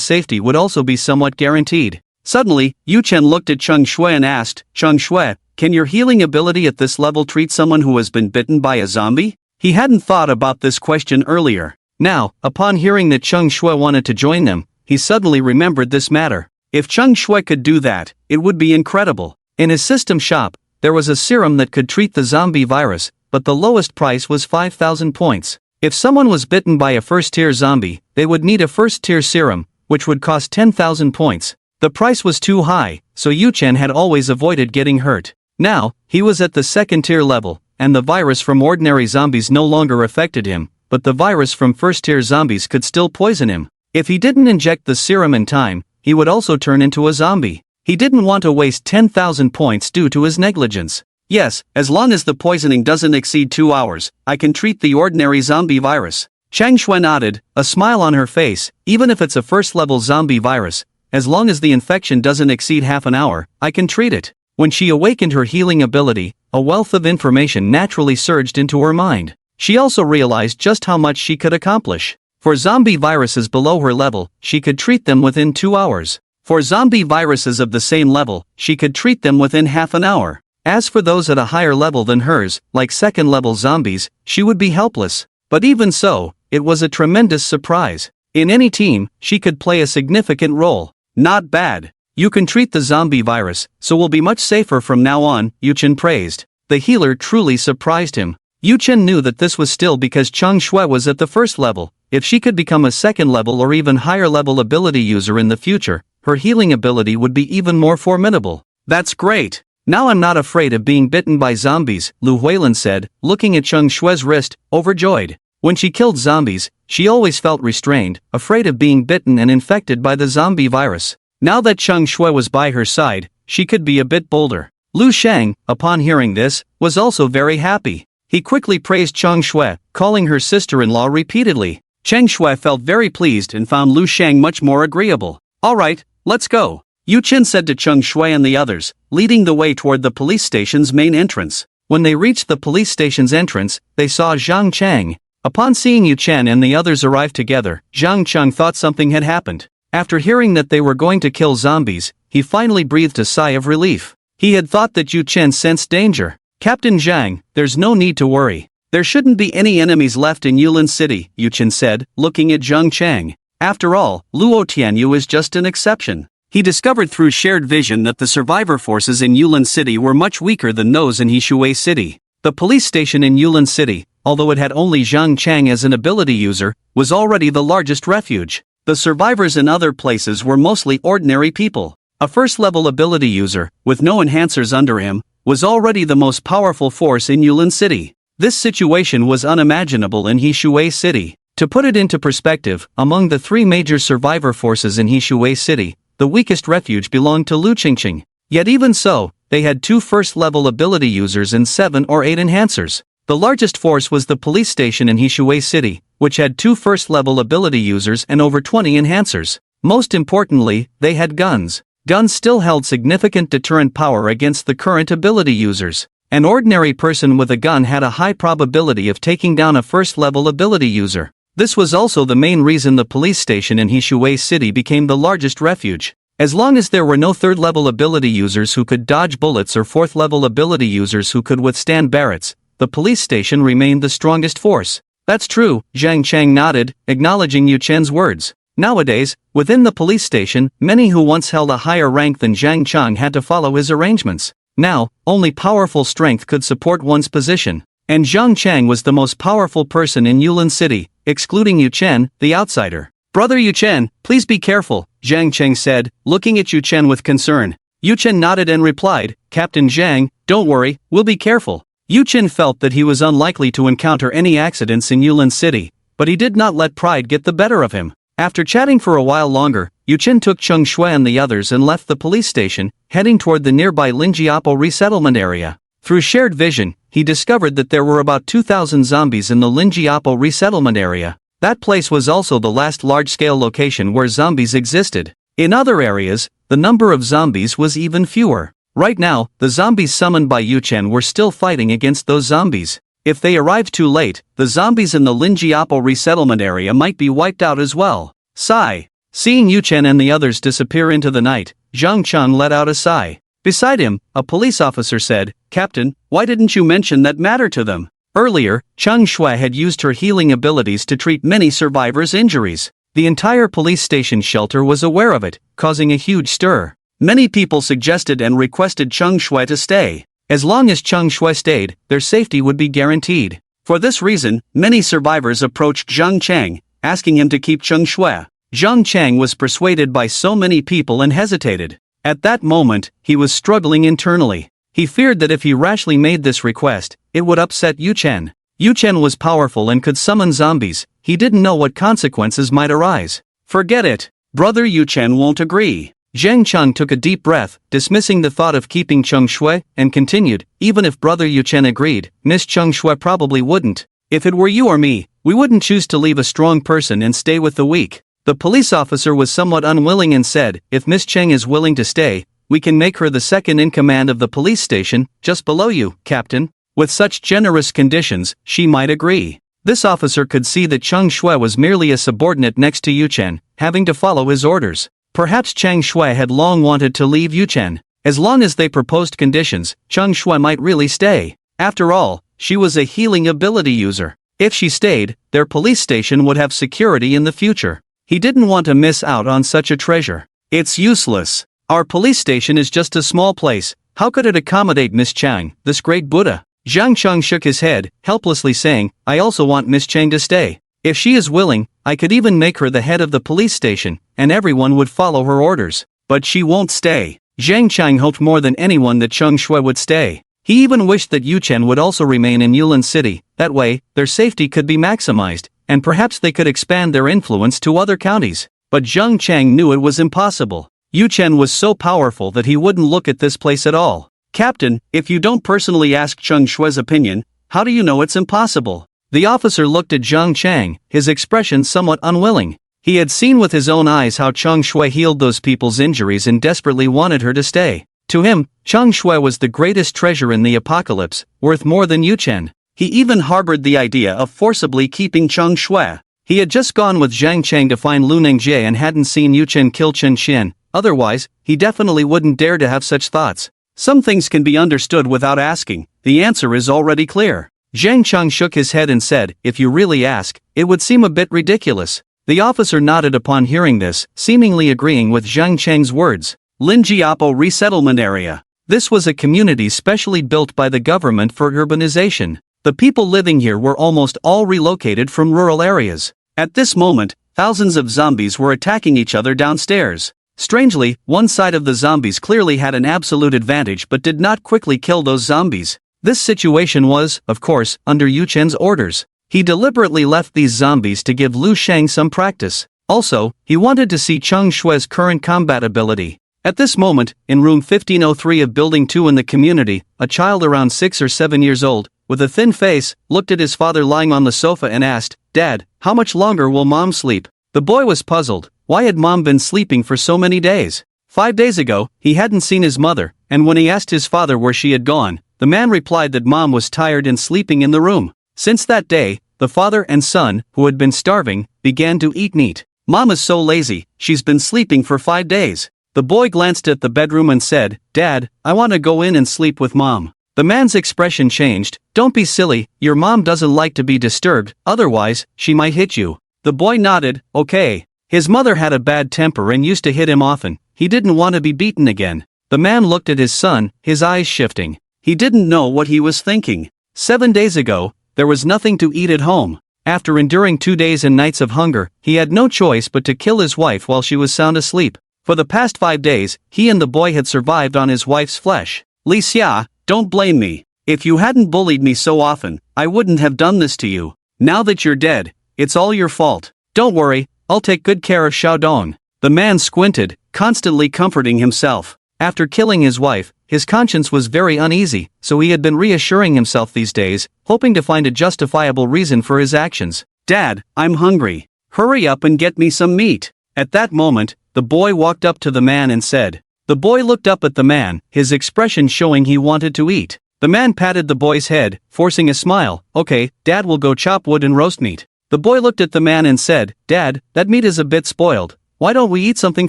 safety would also be somewhat guaranteed. Suddenly, Yu Chen looked at Chang Shui and asked, Chang Shui, can your healing ability at this level treat someone who has been bitten by a zombie? He hadn't thought about this question earlier. Now, upon hearing that Chang Shui wanted to join them, he suddenly remembered this matter. If Chang Shui could do that, it would be incredible. In his system shop, there was a serum that could treat the zombie virus, but the lowest price was 5,000 points. If someone was bitten by a first-tier zombie, they would need a first-tier serum, which would cost 10,000 points. The price was too high, so Yu Chen had always avoided getting hurt. Now, he was at the second-tier level, and the virus from ordinary zombies no longer affected him, but the virus from first-tier zombies could still poison him. If he didn't inject the serum in time, he would also turn into a zombie. He didn't want to waste 10,000 points due to his negligence. Yes, as long as the poisoning doesn't exceed 2 hours, I can treat the ordinary zombie virus. Chang Shui nodded, a smile on her face. Even if it's a first-level zombie virus, as long as the infection doesn't exceed half an hour, I can treat it. When she awakened her healing ability, a wealth of information naturally surged into her mind. She also realized just how much she could accomplish. For zombie viruses below her level, she could treat them within 2 hours. For zombie viruses of the same level, she could treat them within half an hour. As for those at a higher level than hers, like second-level zombies, she would be helpless. But even so, it was a tremendous surprise. In any team, she could play a significant role. Not bad. You can treat the zombie virus, so we'll be much safer from now on, Yu Chen praised. The healer truly surprised him. Yu Chen knew that this was still because Chang Shui was at the first level. If she could become a second-level or even higher-level ability user in the future, her healing ability would be even more formidable. That's great. Now I'm not afraid of being bitten by zombies, Lu Huilan said, looking at Chang Shui's wrist, overjoyed. When she killed zombies, she always felt restrained, afraid of being bitten and infected by the zombie virus. Now that Chang Shui was by her side, she could be a bit bolder. Lu Shang, upon hearing this, was also very happy. He quickly praised Chang Shui, calling her sister-in-law repeatedly. Chang Shui felt very pleased and found Lu Shang much more agreeable. Alright, let's go, Yu Chen said to Chang Shui and the others, leading the way toward the police station's main entrance. When they reached the police station's entrance, they saw Zhang Chang. Upon seeing Yu Chen and the others arrive together, Zhang Chang thought something had happened. After hearing that they were going to kill zombies, he finally breathed a sigh of relief. He had thought that Yu Chen sensed danger. Captain Zhang, there's no need to worry. There shouldn't be any enemies left in Yulin City, Yu Chen said, looking at Zhang Chang. After all, Luo Tianyu is just an exception. He discovered through shared vision that the survivor forces in Yulin City were much weaker than those in Hishui City. The police station in Yulin City, although it had only Zhang Chang as an ability user, was already the largest refuge. The survivors in other places were mostly ordinary people. A first-level ability user, with no enhancers under him, was already the most powerful force in Yulin City. This situation was unimaginable in Hishui City. To put it into perspective, among the 3 major survivor forces in Hishui City, the weakest refuge belonged to Lu Qingqing. Yet even so, they had 2 first-level ability users and 7 or 8 enhancers. The largest force was the police station in Hishui City, which had 2 first-level ability users and over 20 enhancers. Most importantly, they had guns. Guns still held significant deterrent power against the current ability users. An ordinary person with a gun had a high probability of taking down a first-level ability user. This was also the main reason the police station in Hishui City became the largest refuge. As long as there were no third-level ability users who could dodge bullets or fourth-level ability users who could withstand barrettes, the police station remained the strongest force. That's true, Zhang Chang nodded, acknowledging Yu Chen's words. Nowadays, within the police station, many who once held a higher rank than Zhang Chang had to follow his arrangements. Now, only powerful strength could support one's position. And Zhang Chang was the most powerful person in Yulin City, excluding Yu Chen, the outsider. Brother Yu Chen, please be careful, Zhang Chang said, looking at Yu Chen with concern. Yu Chen nodded and replied, Captain Zhang, don't worry, we'll be careful. Yu Chen felt that he was unlikely to encounter any accidents in Yulin City, but he did not let pride get the better of him. After chatting for a while longer, Yuchen took Cheng Shui and the others and left the police station, heading toward the nearby Linjiapo resettlement area. Through shared vision, he discovered that there were about 2,000 zombies in the Linjiapo resettlement area. That place was also the last large-scale location where zombies existed. In other areas, the number of zombies was even fewer. Right now, the zombies summoned by Yuchen were still fighting against those zombies. If they arrived too late, the zombies in the Linjiapo resettlement area might be wiped out as well. Sigh. Seeing Yuchen and the others disappear into the night, Zhang Cheng let out a sigh. Beside him, a police officer said, "Captain, why didn't you mention that matter to them?" Earlier, Cheng Shui had used her healing abilities to treat many survivors' injuries. The entire police station shelter was aware of it, causing a huge stir. Many people suggested and requested Cheng Shui to stay. As long as Cheng Shui stayed, their safety would be guaranteed. For this reason, many survivors approached Zhang Chang, asking him to keep Cheng Shui. Zhang Chang was persuaded by so many people and hesitated. At that moment, he was struggling internally. He feared that if he rashly made this request, it would upset Yuchen. Yuchen was powerful and could summon zombies. He didn't know what consequences might arise. Forget it. Brother Yuchen won't agree. Zhang Cheng took a deep breath, dismissing the thought of keeping Cheng Shui, and continued, "Even if Brother Yuchen agreed, Miss Cheng Shui probably wouldn't. If it were you or me, we wouldn't choose to leave a strong person and stay with the weak." The police officer was somewhat unwilling and said, "If Miss Cheng is willing to stay, we can make her the second in command of the police station, just below you, Captain. With such generous conditions, she might agree." This officer could see that Cheng Shui was merely a subordinate next to Yuchen, having to follow his orders. Perhaps Cheng Shui had long wanted to leave Yuchen. As long as they proposed conditions, Cheng Shui might really stay. After all, she was a healing ability user. If she stayed, their police station would have security in the future. He didn't want to miss out on such a treasure. "It's useless. Our police station is just a small place. How could it accommodate Miss Chang, this great Buddha?" Zhang Cheng shook his head, helplessly saying, "I also want Miss Chang to stay. If she is willing, I could even make her the head of the police station, and everyone would follow her orders. But she won't stay." Zhang Cheng hoped more than anyone that Cheng Shui would stay. He even wished that Yuchen would also remain in Yulin City. That way, their safety could be maximized, and perhaps they could expand their influence to other counties. But Zhang Cheng knew it was impossible. Yuchen was so powerful that he wouldn't look at this place at all. "Captain, if you don't personally ask Cheng Shui's opinion, how do you know it's impossible?" The officer looked at Zhang Cheng, his expression somewhat unwilling. He had seen with his own eyes how Cheng Shui healed those people's injuries and desperately wanted her to stay. To him, Cheng Shui was the greatest treasure in the apocalypse, worth more than Yuchen. He even harbored the idea of forcibly keeping Cheng Shui. He had just gone with Zhang Cheng to find Lu Nengjie and hadn't seen Yuchen kill Chen Xian. Otherwise, he definitely wouldn't dare to have such thoughts. Some things can be understood without asking. The answer is already clear. Zhang Cheng shook his head and said, "If you really ask, it would seem a bit ridiculous." The officer nodded upon hearing this, seemingly agreeing with Zhang Cheng's words. Linjiapo Resettlement Area. This was a community specially built by the government for urbanization. The people living here were almost all relocated from rural areas. At this moment, thousands of zombies were attacking each other downstairs. Strangely, one side of the zombies clearly had an absolute advantage but did not quickly kill those zombies. This situation was, of course, under Yu Chen's orders. He deliberately left these zombies to give Lu Sheng some practice. Also, he wanted to see Cheng Shui's current combat ability. At this moment, in room 1503 of Building 2 in the community, a child around 6 or 7 years old, with a thin face, looked at his father lying on the sofa and asked, "Dad, how much longer will Mom sleep?" The boy was puzzled. Why had Mom been sleeping for so many days? 5 days ago, he hadn't seen his mother, and when he asked his father where she had gone, the man replied that Mom was tired and sleeping in the room. Since that day, the father and son, who had been starving, began to eat meat. "Mom is so lazy, she's been sleeping for 5 days. The boy glanced at the bedroom and said, "Dad, I want to go in and sleep with Mom." The man's expression changed. "Don't be silly, your mom doesn't like to be disturbed, otherwise, she might hit you." The boy nodded, "Okay." His mother had a bad temper and used to hit him often. He didn't want to be beaten again. The man looked at his son, his eyes shifting. He didn't know what he was thinking. 7 days ago, there was nothing to eat at home. After enduring 2 days and nights of hunger, he had no choice but to kill his wife while she was sound asleep. For the past 5 days, he and the boy had survived on his wife's flesh. "Li Xia, don't blame me. If you hadn't bullied me so often, I wouldn't have done this to you. Now that you're dead, it's all your fault. Don't worry, I'll take good care of Xiaodong. The man squinted, constantly comforting himself. After killing his wife, his conscience was very uneasy, so he had been reassuring himself these days, hoping to find a justifiable reason for his actions. Dad, I'm hungry. Hurry up and get me some meat. At that moment, the boy walked up to the man and said. The boy looked up at the man, his expression showing he wanted to eat. The man patted the boy's head, forcing a smile. Okay, Dad will go chop wood and roast meat. The boy looked at the man and said, Dad, that meat is a bit spoiled. Why don't we eat something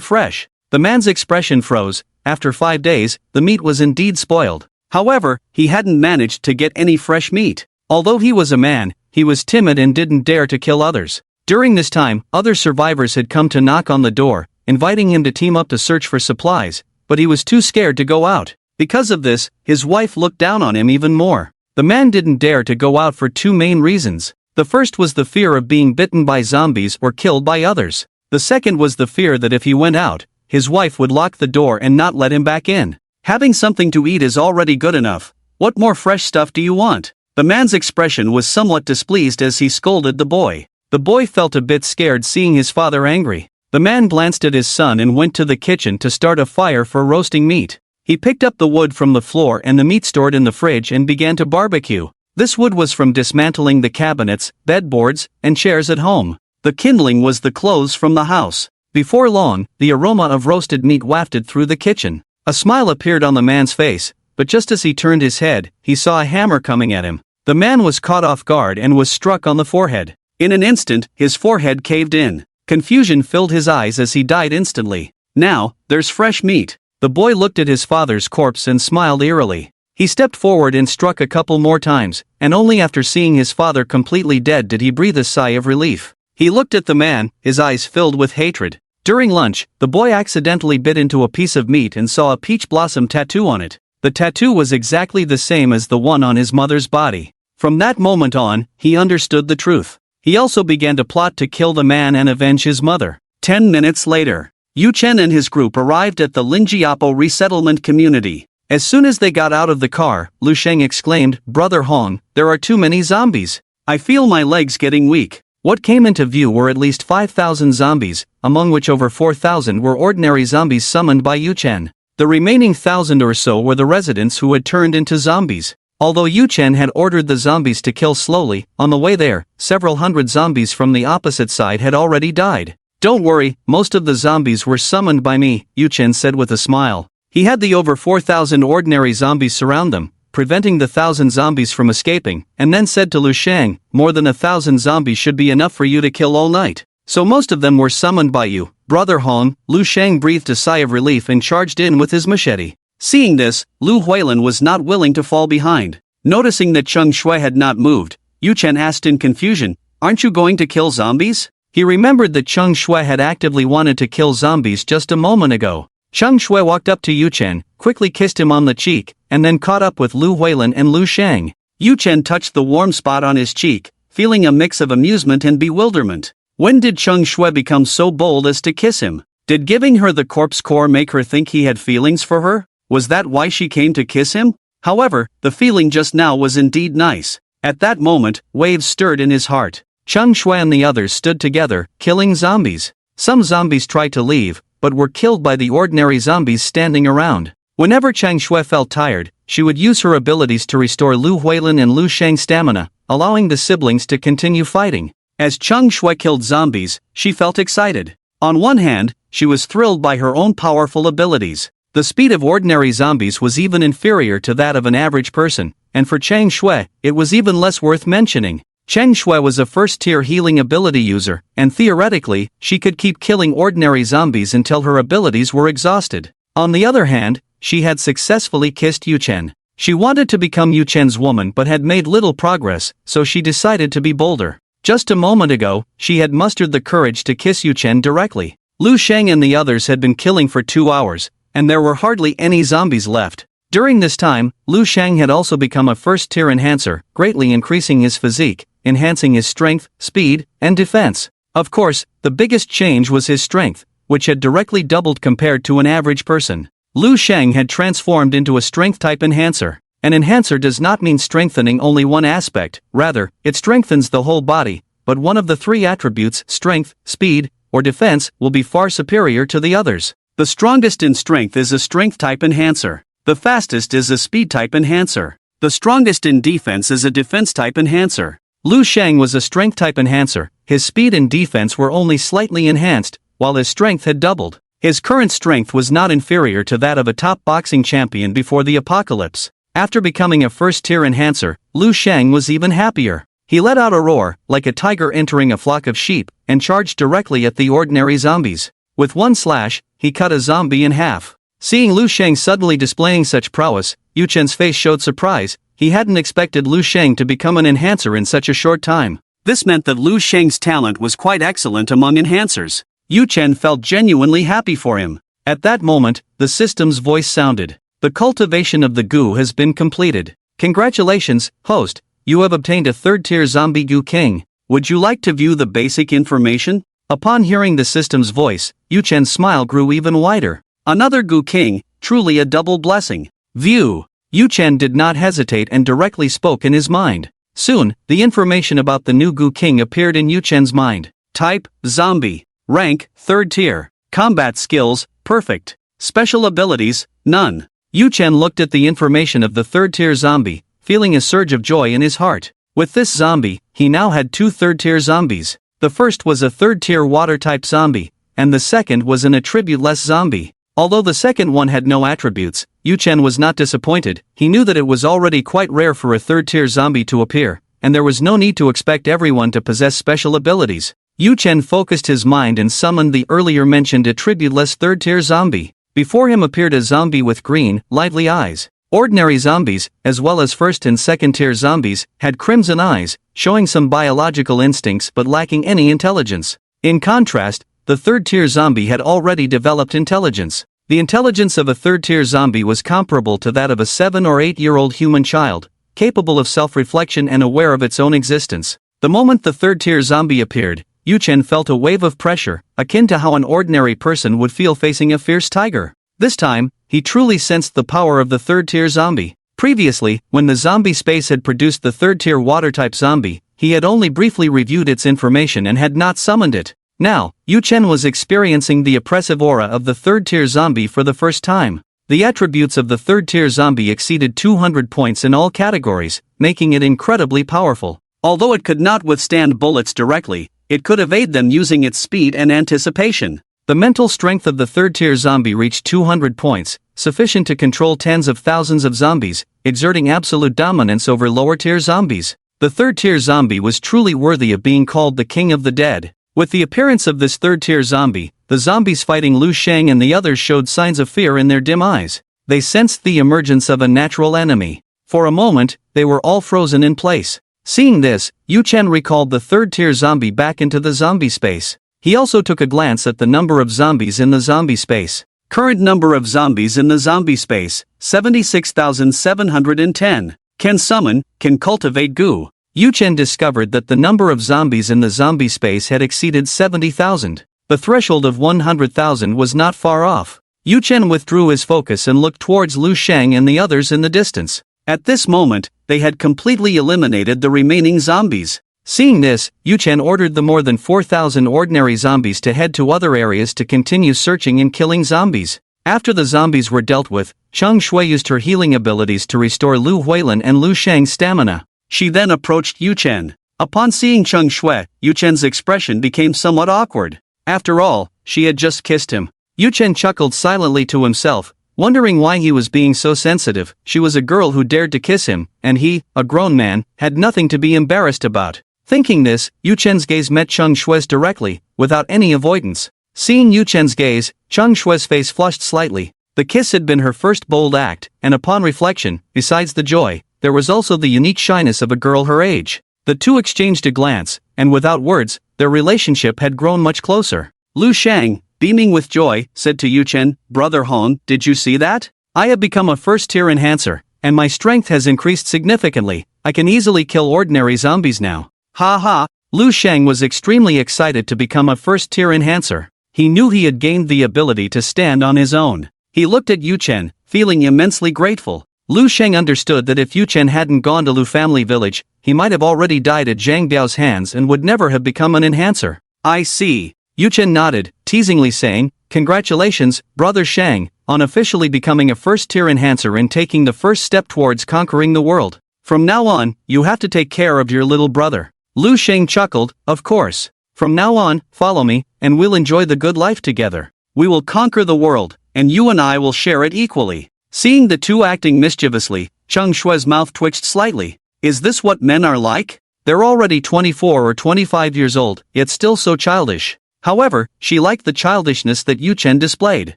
fresh? The man's expression froze. After 5 days, the meat was indeed spoiled. However, he hadn't managed to get any fresh meat. Although he was a man, he was timid and didn't dare to kill others. During this time, other survivors had come to knock on the door, inviting him to team up to search for supplies, but he was too scared to go out. Because of this, his wife looked down on him even more. The man didn't dare to go out for 2 main reasons. The first was the fear of being bitten by zombies or killed by others. The second was the fear that if he went out, his wife would lock the door and not let him back in. Having something to eat is already good enough. What more fresh stuff do you want? The man's expression was somewhat displeased as he scolded the boy. The boy felt a bit scared seeing his father angry. The man glanced at his son and went to the kitchen to start a fire for roasting meat. He picked up the wood from the floor and the meat stored in the fridge and began to barbecue. This wood was from dismantling the cabinets, bedboards, and chairs at home. The kindling was the clothes from the house. Before long, the aroma of roasted meat wafted through the kitchen. A smile appeared on the man's face, but just as he turned his head, he saw a hammer coming at him. The man was caught off guard and was struck on the forehead. In an instant, his forehead caved in. Confusion filled his eyes as he died instantly. Now, there's fresh meat. The boy looked at his father's corpse and smiled eerily. He stepped forward and struck a couple more times, and only after seeing his father completely dead did he breathe a sigh of relief. He looked at the man, his eyes filled with hatred. During lunch, the boy accidentally bit into a piece of meat and saw a peach blossom tattoo on it. The tattoo was exactly the same as the one on his mother's body. From that moment on, he understood the truth. He also began to plot to kill the man and avenge his mother. 10 minutes later, Yu Chen and his group arrived at the Linjiapo resettlement community. As soon as they got out of the car, Lu Sheng exclaimed, Brother Hong, there are too many zombies. I feel my legs getting weak. What came into view were at least 5,000 zombies, among which over 4,000 were ordinary zombies summoned by Yu Chen. The remaining 1,000 or so were the residents who had turned into zombies. Although Yu Chen had ordered the zombies to kill slowly, on the way there, several hundred zombies from the opposite side had already died. Don't worry, most of the zombies were summoned by me, Yu Chen said with a smile. He had the over 4,000 ordinary zombies surround them, preventing the 1,000 zombies from escaping, and then said to Lu Sheng, more than 1,000 zombies should be enough for you to kill all night. So most of them were summoned by you, Brother Hong. Lu Sheng breathed a sigh of relief and charged in with his machete. Seeing this, Lu Huilin was not willing to fall behind. Noticing that Cheng Shui had not moved, Yu Chen asked in confusion, aren't you going to kill zombies? He remembered that Cheng Shui had actively wanted to kill zombies just a moment ago. Cheng Shui walked up to Yu Chen, quickly kissed him on the cheek, and then caught up with Lu Huilin and Lu Sheng. Yu Chen touched the warm spot on his cheek, feeling a mix of amusement and bewilderment. When did Cheng Shui become so bold as to kiss him? Did giving her the corpse core make her think he had feelings for her? Was that why she came to kiss him? However, the feeling just now was indeed nice. At that moment, waves stirred in his heart. Cheng Shui and the others stood together, killing zombies. Some zombies tried to leave, but were killed by the ordinary zombies standing around. Whenever Cheng Shui felt tired, she would use her abilities to restore Lu Huilin and Lu Sheng's stamina, allowing the siblings to continue fighting. As Cheng Shui killed zombies, she felt excited. On one hand, she was thrilled by her own powerful abilities. The speed of ordinary zombies was even inferior to that of an average person, and for Cheng Shui, it was even less worth mentioning. Cheng Shui was a first-tier healing ability user, and theoretically, she could keep killing ordinary zombies until her abilities were exhausted. On the other hand, she had successfully kissed Yu Chen. She wanted to become Yu Chen's woman but had made little progress, so she decided to be bolder. Just a moment ago, she had mustered the courage to kiss Yu Chen directly. Lu Sheng and the others had been killing for 2 hours, and there were hardly any zombies left. During this time, Lu Sheng had also become a first-tier enhancer, greatly increasing his physique, enhancing his strength, speed, and defense. Of course, the biggest change was his strength, which had directly doubled compared to an average person. Lu Sheng had transformed into a strength-type enhancer. An enhancer does not mean strengthening only one aspect, rather, it strengthens the whole body, but one of the three attributes, strength, speed, or defense, will be far superior to the others. The strongest in strength is a strength type enhancer. The fastest is a speed type enhancer. The strongest in defense is a defense type enhancer. Lu Sheng was a strength type enhancer. His speed and defense were only slightly enhanced, while his strength had doubled. His current strength was not inferior to that of a top boxing champion before the apocalypse. After becoming a first-tier enhancer, Lu Sheng was even happier. He let out a roar, like a tiger entering a flock of sheep, and charged directly at the ordinary zombies. With one slash, he cut a zombie in half. Seeing Lu Sheng suddenly displaying such prowess, Yu Chen's face showed surprise. He hadn't expected Lu Sheng to become an enhancer in such a short time. This meant that Lu Sheng's talent was quite excellent among enhancers. Yu Chen felt genuinely happy for him. At that moment, the system's voice sounded. The cultivation of the goo has been completed. Congratulations, host. You have obtained a third-tier zombie goo king. Would you like to view the basic information? Upon hearing the system's voice, Yu Chen's smile grew even wider. Another goo king, truly a double blessing. View. Yu Chen did not hesitate and directly spoke in his mind. Soon, the information about the new goo king appeared in Yu Chen's mind. Type, zombie. Rank, third tier. Combat skills, perfect. Special abilities, none. Yu Chen looked at the information of the third-tier zombie, feeling a surge of joy in his heart. With this zombie, he now had two third-tier zombies. The first was a third-tier water-type zombie, and the second was an attribute-less zombie. Although the second one had no attributes, Yu Chen was not disappointed. He knew that it was already quite rare for a third-tier zombie to appear, and there was no need to expect everyone to possess special abilities. Yu Chen focused his mind and summoned the earlier mentioned attribute-less third-tier zombie. Before him appeared a zombie with green, lively eyes. Ordinary zombies, as well as first and second-tier zombies, had crimson eyes, showing some biological instincts but lacking any intelligence. In contrast, the third-tier zombie had already developed intelligence. The intelligence of a third-tier zombie was comparable to that of a 7 or 8-year-old human child, capable of self-reflection and aware of its own existence. The moment the third-tier zombie appeared, Yu Chen felt a wave of pressure, akin to how an ordinary person would feel facing a fierce tiger. This time, he truly sensed the power of the third-tier zombie. Previously, when the zombie space had produced the third-tier water-type zombie, he had only briefly reviewed its information and had not summoned it. Now, Yu Chen was experiencing the oppressive aura of the third-tier zombie for the first time. The attributes of the third-tier zombie exceeded 200 points in all categories, making it incredibly powerful. Although it could not withstand bullets directly, it could evade them using its speed and anticipation. The mental strength of the third-tier zombie reached 200 points, sufficient to control tens of thousands of zombies, exerting absolute dominance over lower-tier zombies. The third-tier zombie was truly worthy of being called the King of the Dead. With the appearance of this third-tier zombie, the zombies fighting Lu Sheng and the others showed signs of fear in their dim eyes. They sensed the emergence of a natural enemy. For a moment, they were all frozen in place. Seeing this, Yu Chen recalled the third-tier zombie back into the zombie space. He also took a glance at the number of zombies in the zombie space. Current number of zombies in the zombie space, 76,710. Can summon, can cultivate goo. Yu Chen discovered that the number of zombies in the zombie space had exceeded 70,000. The threshold of 100,000 was not far off. Yu Chen withdrew his focus and looked towards Lu Sheng and the others in the distance. At this moment, they had completely eliminated the remaining zombies. Seeing this, Yu Chen ordered the more than 4,000 ordinary zombies to head to other areas to continue searching and killing zombies. After the zombies were dealt with, Cheng Shui used her healing abilities to restore Lu Huilin and Lu Sheng's stamina. She then approached Yu Chen. Upon seeing Cheng Shui, Yu Chen's expression became somewhat awkward. After all, she had just kissed him. Yu Chen chuckled silently to himself, wondering why he was being so sensitive. She was a girl who dared to kiss him, and he, a grown man, had nothing to be embarrassed about. Thinking this, Yu Chen's gaze met Cheng Shui's directly, without any avoidance. Seeing Yu Chen's gaze, Cheng Shui's face flushed slightly. The kiss had been her first bold act, and upon reflection, besides the joy, there was also the unique shyness of a girl her age. The two exchanged a glance, and without words, their relationship had grown much closer. Lu Sheng, beaming with joy, said to Yu Chen, "Brother Hon, did you see that? I have become a first-tier enhancer, and my strength has increased significantly. I can easily kill ordinary zombies now." Ha ha! Lu Sheng was extremely excited to become a first-tier enhancer. He knew he had gained the ability to stand on his own. He looked at Yu Chen, feeling immensely grateful. Lu Sheng understood that if Yu Chen hadn't gone to Lu family village, he might have already died at Zhang Biao's hands and would never have become an enhancer. I see. Yu Chen nodded, teasingly saying, "Congratulations, brother Shang, on officially becoming a first-tier enhancer and taking the first step towards conquering the world. From now on, you have to take care of your little brother." Lu Sheng chuckled, "Of course. From now on, follow me, and we'll enjoy the good life together. We will conquer the world, and you and I will share it equally." Seeing the two acting mischievously, Cheng Shui's mouth twitched slightly. Is this what men are like? They're already 24 or 25 years old, yet still so childish. However, she liked the childishness that Yu Chen displayed.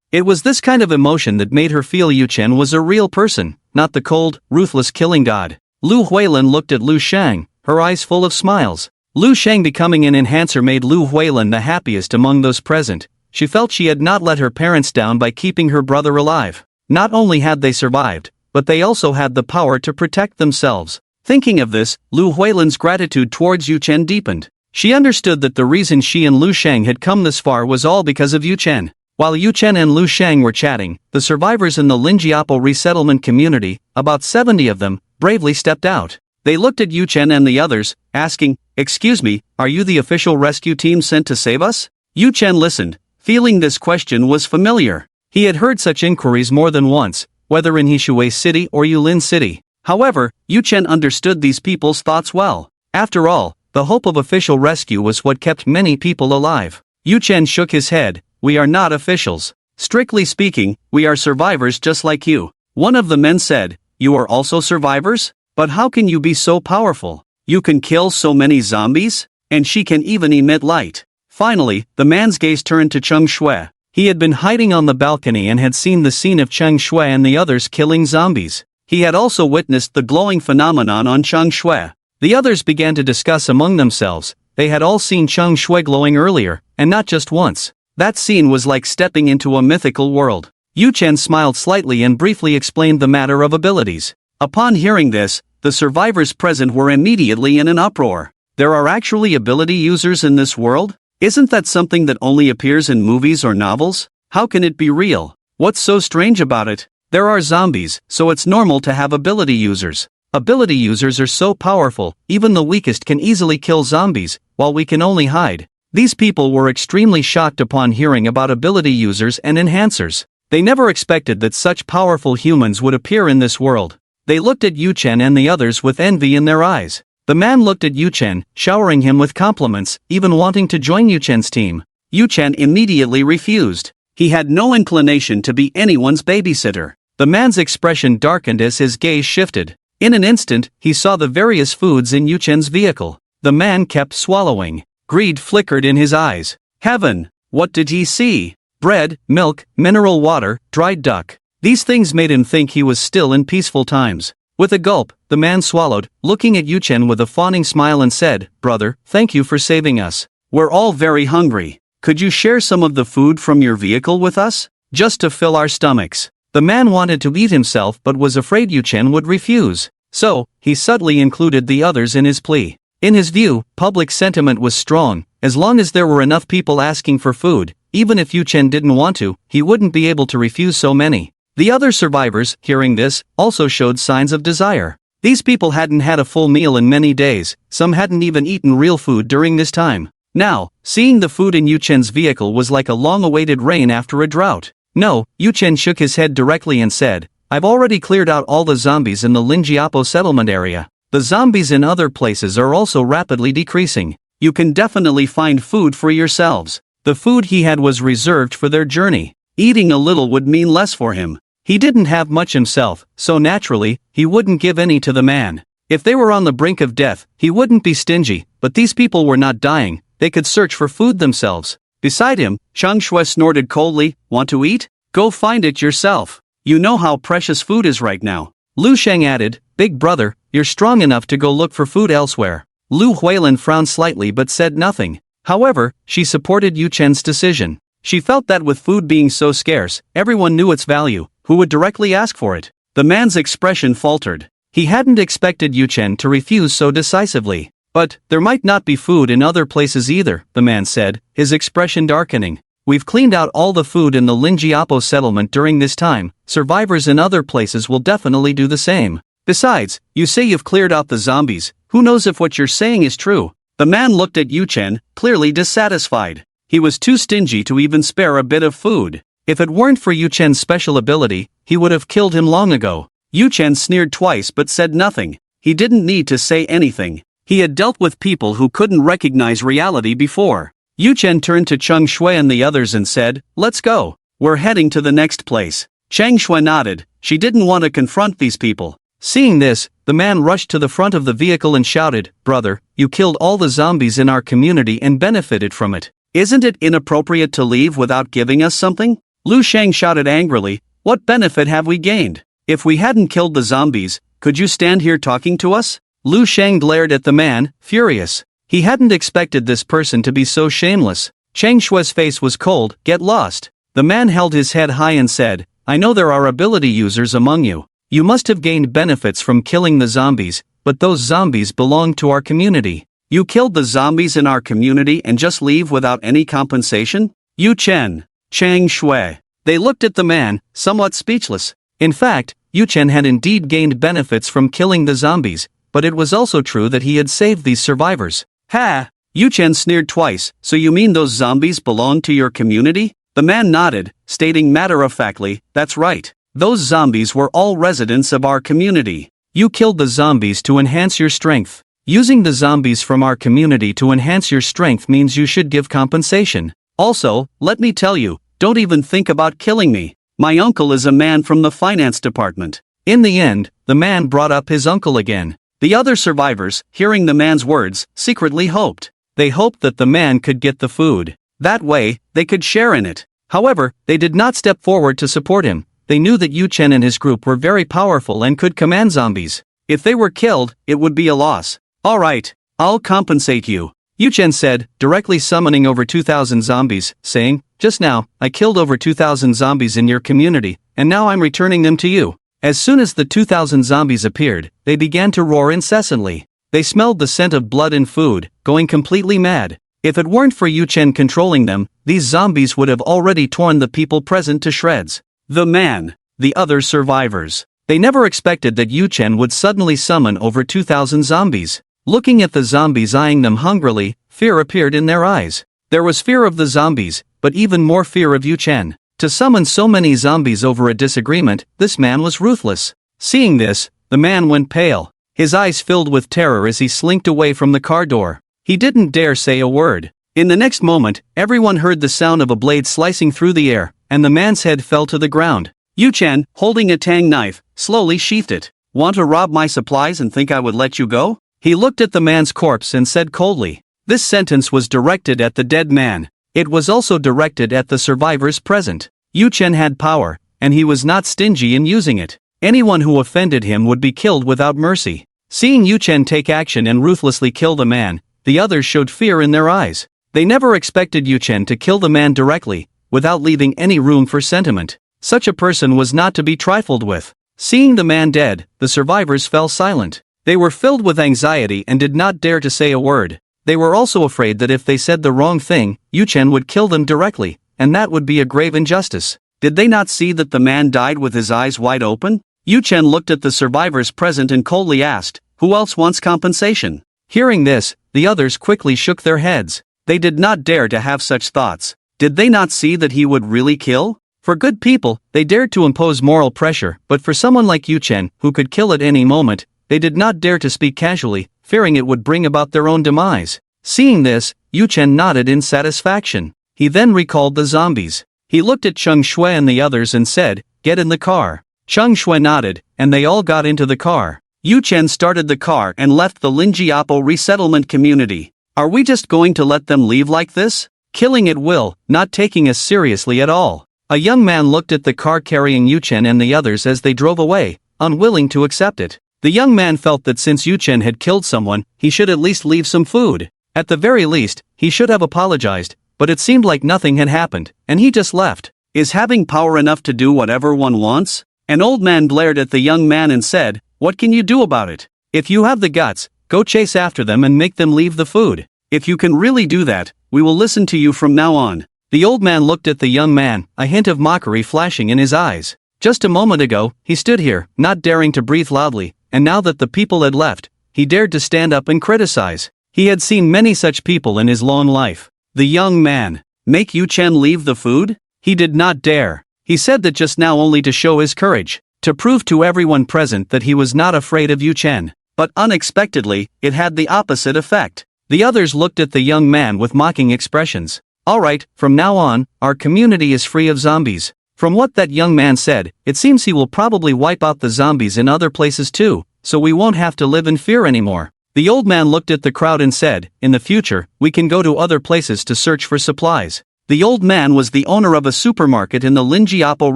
It was this kind of emotion that made her feel Yu Chen was a real person, not the cold, ruthless killing god. Lu Huilin looked at Lu Shang, her eyes full of smiles. Lu Shang becoming an enhancer made Lu Huilin the happiest among those present. She felt she had not let her parents down by keeping her brother alive. Not only had they survived, but they also had the power to protect themselves. Thinking of this, Lu Huilin's gratitude towards Yu Chen deepened. She understood that the reason she and Lu Shang had come this far was all because of Yu Chen. While Yu Chen and Lu Shang were chatting, the survivors in the Linjiapo resettlement community, about 70 of them, bravely stepped out. They looked at Yu Chen and the others, asking, "Excuse me, are you the official rescue team sent to save us?" Yu Chen listened, feeling this question was familiar. He had heard such inquiries more than once, whether in Hishui City or Yulin City. However, Yu Chen understood these people's thoughts well. After all, the hope of official rescue was what kept many people alive. Yu Chen shook his head. "We are not officials. Strictly speaking, we are survivors just like you." One of the men said, "You are also survivors? But how can you be so powerful? You can kill so many zombies? And she can even emit light." Finally, the man's gaze turned to Cheng Shui. He had been hiding on the balcony and had seen the scene of Cheng Shui and the others killing zombies. He had also witnessed the glowing phenomenon on Cheng Shui. The others began to discuss among themselves. They had all seen Cheng Shui glowing earlier, and not just once. That scene was like stepping into a mythical world. Yu Chen smiled slightly and briefly explained the matter of abilities. Upon hearing this, the survivors present were immediately in an uproar. There are actually ability users in this world? Isn't that something that only appears in movies or novels? How can it be real? What's so strange about it? There are zombies, so it's normal to have ability users. Ability users are so powerful, even the weakest can easily kill zombies, while we can only hide. These people were extremely shocked upon hearing about ability users and enhancers. They never expected that such powerful humans would appear in this world. They looked at Yu Chen and the others with envy in their eyes. The man looked at Yu Chen, showering him with compliments, even wanting to join Yu Chen's team. Yu Chen immediately refused. He had no inclination to be anyone's babysitter. The man's expression darkened as his gaze shifted. In an instant, he saw the various foods in Yu Chen's vehicle. The man kept swallowing. Greed flickered in his eyes. Heaven! What did he see? Bread, milk, mineral water, dried duck. These things made him think he was still in peaceful times. With a gulp, the man swallowed, looking at Yu Chen with a fawning smile and said, "Brother, thank you for saving us. We're all very hungry. Could you share some of the food from your vehicle with us? Just to fill our stomachs." The man wanted to eat himself but was afraid Yu Chen would refuse. So, he subtly included the others in his plea. In his view, public sentiment was strong. As long as there were enough people asking for food, even if Yu Chen didn't want to, he wouldn't be able to refuse so many. The other survivors, hearing this, also showed signs of desire. These people hadn't had a full meal in many days, some hadn't even eaten real food during this time. Now, seeing the food in Yu Chen's vehicle was like a long-awaited rain after a drought. "No," Yu Chen shook his head directly and said, "I've already cleared out all the zombies in the Linjiapo settlement area. The zombies in other places are also rapidly decreasing. You can definitely find food for yourselves." The food he had was reserved for their journey. Eating a little would mean less for him. He didn't have much himself, so naturally, he wouldn't give any to the man. If they were on the brink of death, he wouldn't be stingy, but these people were not dying, they could search for food themselves. Beside him, Cheng Shui snorted coldly, "Want to eat? Go find it yourself. You know how precious food is right now." Lu Sheng added, "Big brother, you're strong enough to go look for food elsewhere." Lu Huilin frowned slightly but said nothing. However, she supported Yu Chen's decision. She felt that with food being so scarce, everyone knew its value. Who would directly ask for it? The man's expression faltered. He hadn't expected Yu Chen to refuse so decisively. "But, there might not be food in other places either," the man said, his expression darkening. We've cleaned out all the food in the Linjiapo settlement during this time. Survivors in other places will definitely do the same. Besides, you say you've cleared out the zombies. Who knows if what you're saying is true? The man looked at Yu Chen, clearly dissatisfied. He was too stingy to even spare a bit of food. If it weren't for Yu Chen's special ability, he would have killed him long ago. Yu Chen sneered twice but said nothing. He didn't need to say anything. He had dealt with people who couldn't recognize reality before. Yu Chen turned to Cheng Shui and the others and said, "Let's go. We're heading to the next place." Cheng Shui nodded. She didn't want to confront these people. Seeing this, the man rushed to the front of the vehicle and shouted, "Brother, you killed all the zombies in our community and benefited from it. Isn't it inappropriate to leave without giving us something?" Lu Sheng shouted angrily, "What benefit have we gained? If we hadn't killed the zombies, could you stand here talking to us?" Lu Sheng glared at the man, furious. He hadn't expected this person to be so shameless. Cheng Shui's face was cold. "Get lost." The man held his head high and said, "I know there are ability users among you. You must have gained benefits from killing the zombies, but those zombies belong to our community. You killed the zombies in our community and just leave without any compensation?" Yu Chen, Cheng Shui. They looked at the man, somewhat speechless. In fact, Yu Chen had indeed gained benefits from killing the zombies, but it was also true that he had saved these survivors. "Ha!" Yu Chen sneered twice. "So you mean those zombies belong to your community?" The man nodded, stating matter-of-factly, "That's right. Those zombies were all residents of our community. You killed the zombies to enhance your strength. Using the zombies from our community to enhance your strength means you should give compensation. Also, let me tell you, don't even think about killing me. My uncle is a man from the finance department." In the end, the man brought up his uncle again. The other survivors, hearing the man's words, secretly hoped. They hoped that the man could get the food. That way, they could share in it. However, they did not step forward to support him. They knew that Yu Chen and his group were very powerful and could command zombies. If they were killed, it would be a loss. "All right, I'll compensate you," Yu Chen said, directly summoning over 2,000 zombies, saying, "Just now, I killed over 2,000 zombies in your community, and now I'm returning them to you." As soon as the 2,000 zombies appeared, they began to roar incessantly. They smelled the scent of blood and food, going completely mad. If it weren't for Yu Chen controlling them, these zombies would have already torn the people present to shreds. The man, the other survivors. They never expected that Yu Chen would suddenly summon over 2,000 zombies. Looking at the zombies eyeing them hungrily, fear appeared in their eyes. There was fear of the zombies, but even more fear of Yu Chen. To summon so many zombies over a disagreement, this man was ruthless. Seeing this, the man went pale. His eyes filled with terror as he slinked away from the car door. He didn't dare say a word. In the next moment, everyone heard the sound of a blade slicing through the air, and the man's head fell to the ground. Yu Chen, holding a tang knife, slowly sheathed it. "Want to rob my supplies and think I would let you go?" He looked at the man's corpse and said coldly. This sentence was directed at the dead man. It was also directed at the survivors present. Yu Chen had power, and he was not stingy in using it. Anyone who offended him would be killed without mercy. Seeing Yu Chen take action and ruthlessly kill the man, the others showed fear in their eyes. They never expected Yu Chen to kill the man directly, without leaving any room for sentiment. Such a person was not to be trifled with. Seeing the man dead, the survivors fell silent. They were filled with anxiety and did not dare to say a word. They were also afraid that if they said the wrong thing, Yu Chen would kill them directly, and that would be a grave injustice. Did they not see that the man died with his eyes wide open? Yu Chen looked at the survivors present and coldly asked, "Who else wants compensation?" Hearing this, the others quickly shook their heads. They did not dare to have such thoughts. Did they not see that he would really kill? For good people, they dared to impose moral pressure, but for someone like Yu Chen, who could kill at any moment, they did not dare to speak casually, fearing it would bring about their own demise. Seeing this, Yu Chen nodded in satisfaction. He then recalled the zombies. He looked at Cheng Shui and the others and said, "Get in the car." Cheng Shui nodded, and they all got into the car. Yu Chen started the car and left the Linjiapo resettlement community. Are we just going to let them leave like this? Killing at will, not taking us seriously at all. A young man looked at the car carrying Yu Chen and the others as they drove away, unwilling to accept it. The young man felt that since Yu Chen had killed someone, he should at least leave some food. At the very least, he should have apologized, but it seemed like nothing had happened, and he just left. Is having power enough to do whatever one wants? An old man glared at the young man and said, "What can you do about it? If you have the guts, go chase after them and make them leave the food. If you can really do that, we will listen to you from now on." The old man looked at the young man, a hint of mockery flashing in his eyes. Just a moment ago, he stood here, not daring to breathe loudly, and now that the people had left, he dared to stand up and criticize. He had seen many such people in his long life. The young man. Make Yu Chen leave the food? He did not dare. He said that just now only to show his courage, to prove to everyone present that he was not afraid of Yu Chen. But unexpectedly, it had the opposite effect. The others looked at the young man with mocking expressions. Alright, from now on, our community is free of zombies. From what that young man said, it seems he will probably wipe out the zombies in other places too, so we won't have to live in fear anymore. The old man looked at the crowd and said, in the future, we can go to other places to search for supplies. The old man was the owner of a supermarket in the Linjiapo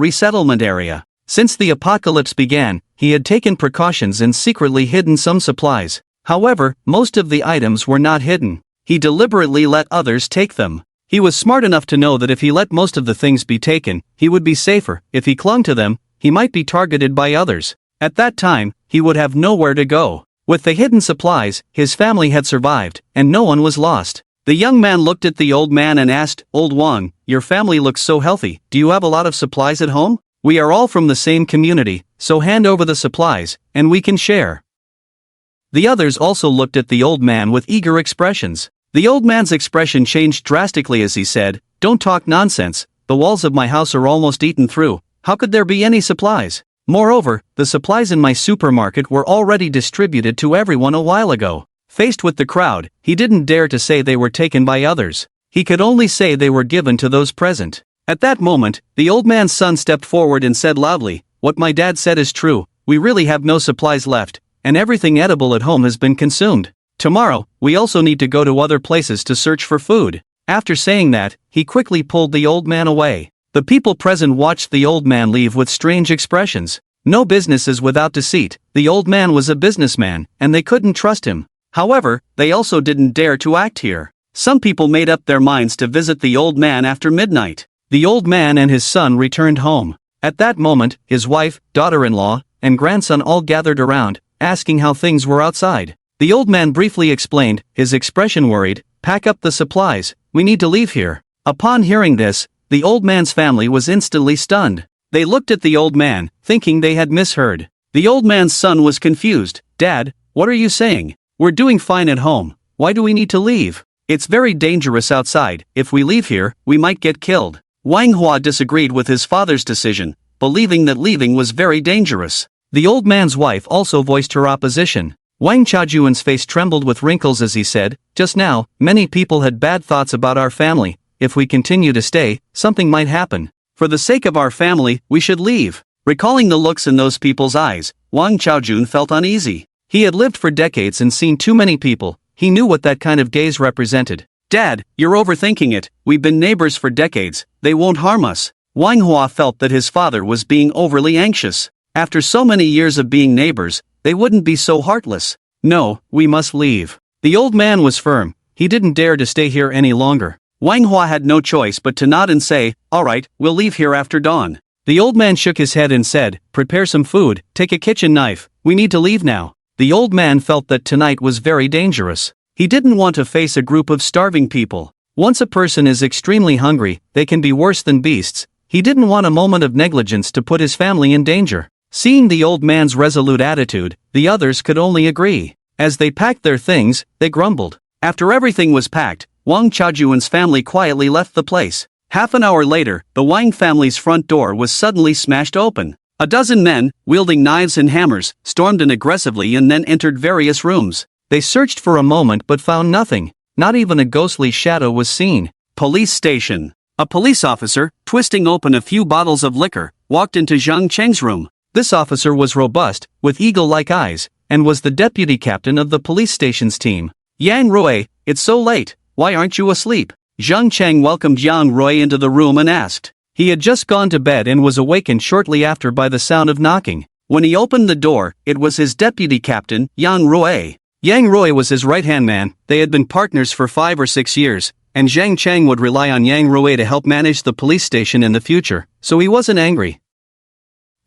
resettlement area. Since the apocalypse began, he had taken precautions and secretly hidden some supplies. However, most of the items were not hidden. He deliberately let others take them. He was smart enough to know that if he let most of the things be taken, he would be safer. If he clung to them, he might be targeted by others. At that time, he would have nowhere to go. With the hidden supplies, his family had survived, and no one was lost. The young man looked at the old man and asked, Old Wang, your family looks so healthy, do you have a lot of supplies at home? We are all from the same community, so hand over the supplies, and we can share. The others also looked at the old man with eager expressions. The old man's expression changed drastically as he said, Don't talk nonsense, the walls of my house are almost eaten through, how could there be any supplies? Moreover, the supplies in my supermarket were already distributed to everyone a while ago. Faced with the crowd, he didn't dare to say they were taken by others. He could only say they were given to those present. At that moment, the old man's son stepped forward and said loudly, What my dad said is true, we really have no supplies left, and everything edible at home has been consumed. Tomorrow, we also need to go to other places to search for food. After saying that, he quickly pulled the old man away. The people present watched the old man leave with strange expressions. No business is without deceit. The old man was a businessman, and they couldn't trust him. However, they also didn't dare to act here. Some people made up their minds to visit the old man after midnight. The old man and his son returned home. At that moment, his wife, daughter-in-law, and grandson all gathered around, asking how things were outside. The old man briefly explained, his expression worried, Pack up the supplies, we need to leave here. Upon hearing this, the old man's family was instantly stunned. They looked at the old man, thinking they had misheard. The old man's son was confused. Dad, what are you saying? We're doing fine at home, why do we need to leave? It's very dangerous outside, if we leave here, we might get killed. Wang Hua disagreed with his father's decision, believing that leaving was very dangerous. The old man's wife also voiced her opposition. Wang Chajuan's face trembled with wrinkles as he said, Just now, many people had bad thoughts about our family. If we continue to stay, something might happen. For the sake of our family, we should leave. Recalling the looks in those people's eyes, Wang Chaojun felt uneasy. He had lived for decades and seen too many people. He knew what that kind of gaze represented. Dad, you're overthinking it. We've been neighbors for decades. They won't harm us. Wang Hua felt that his father was being overly anxious. After so many years of being neighbors, they wouldn't be so heartless. No, we must leave. The old man was firm. He didn't dare to stay here any longer. Wang Hua had no choice but to nod and say, Alright, we'll leave here after dawn. The old man shook his head and said, Prepare some food, take a kitchen knife, we need to leave now. The old man felt that tonight was very dangerous. He didn't want to face a group of starving people. Once a person is extremely hungry, they can be worse than beasts. He didn't want a moment of negligence to put his family in danger. Seeing the old man's resolute attitude, the others could only agree. As they packed their things, they grumbled. After everything was packed, Wang Chajuan's family quietly left the place. Half an hour later, the Wang family's front door was suddenly smashed open. A dozen men, wielding knives and hammers, stormed in aggressively and then entered various rooms. They searched for a moment but found nothing. Not even a ghostly shadow was seen. Police station. A police officer, twisting open a few bottles of liquor, walked into Zhang Cheng's room. This officer was robust, with eagle-like eyes, and was the deputy captain of the police station's team. Yang Rui, it's so late, why aren't you asleep? Zhang Cheng welcomed Yang Rui into the room and asked. He had just gone to bed and was awakened shortly after by the sound of knocking. When he opened the door, it was his deputy captain, Yang Rui. Yang Rui was his right-hand man. They had been partners for 5 or 6 years, and Zhang Cheng would rely on Yang Rui to help manage the police station in the future, so he wasn't angry.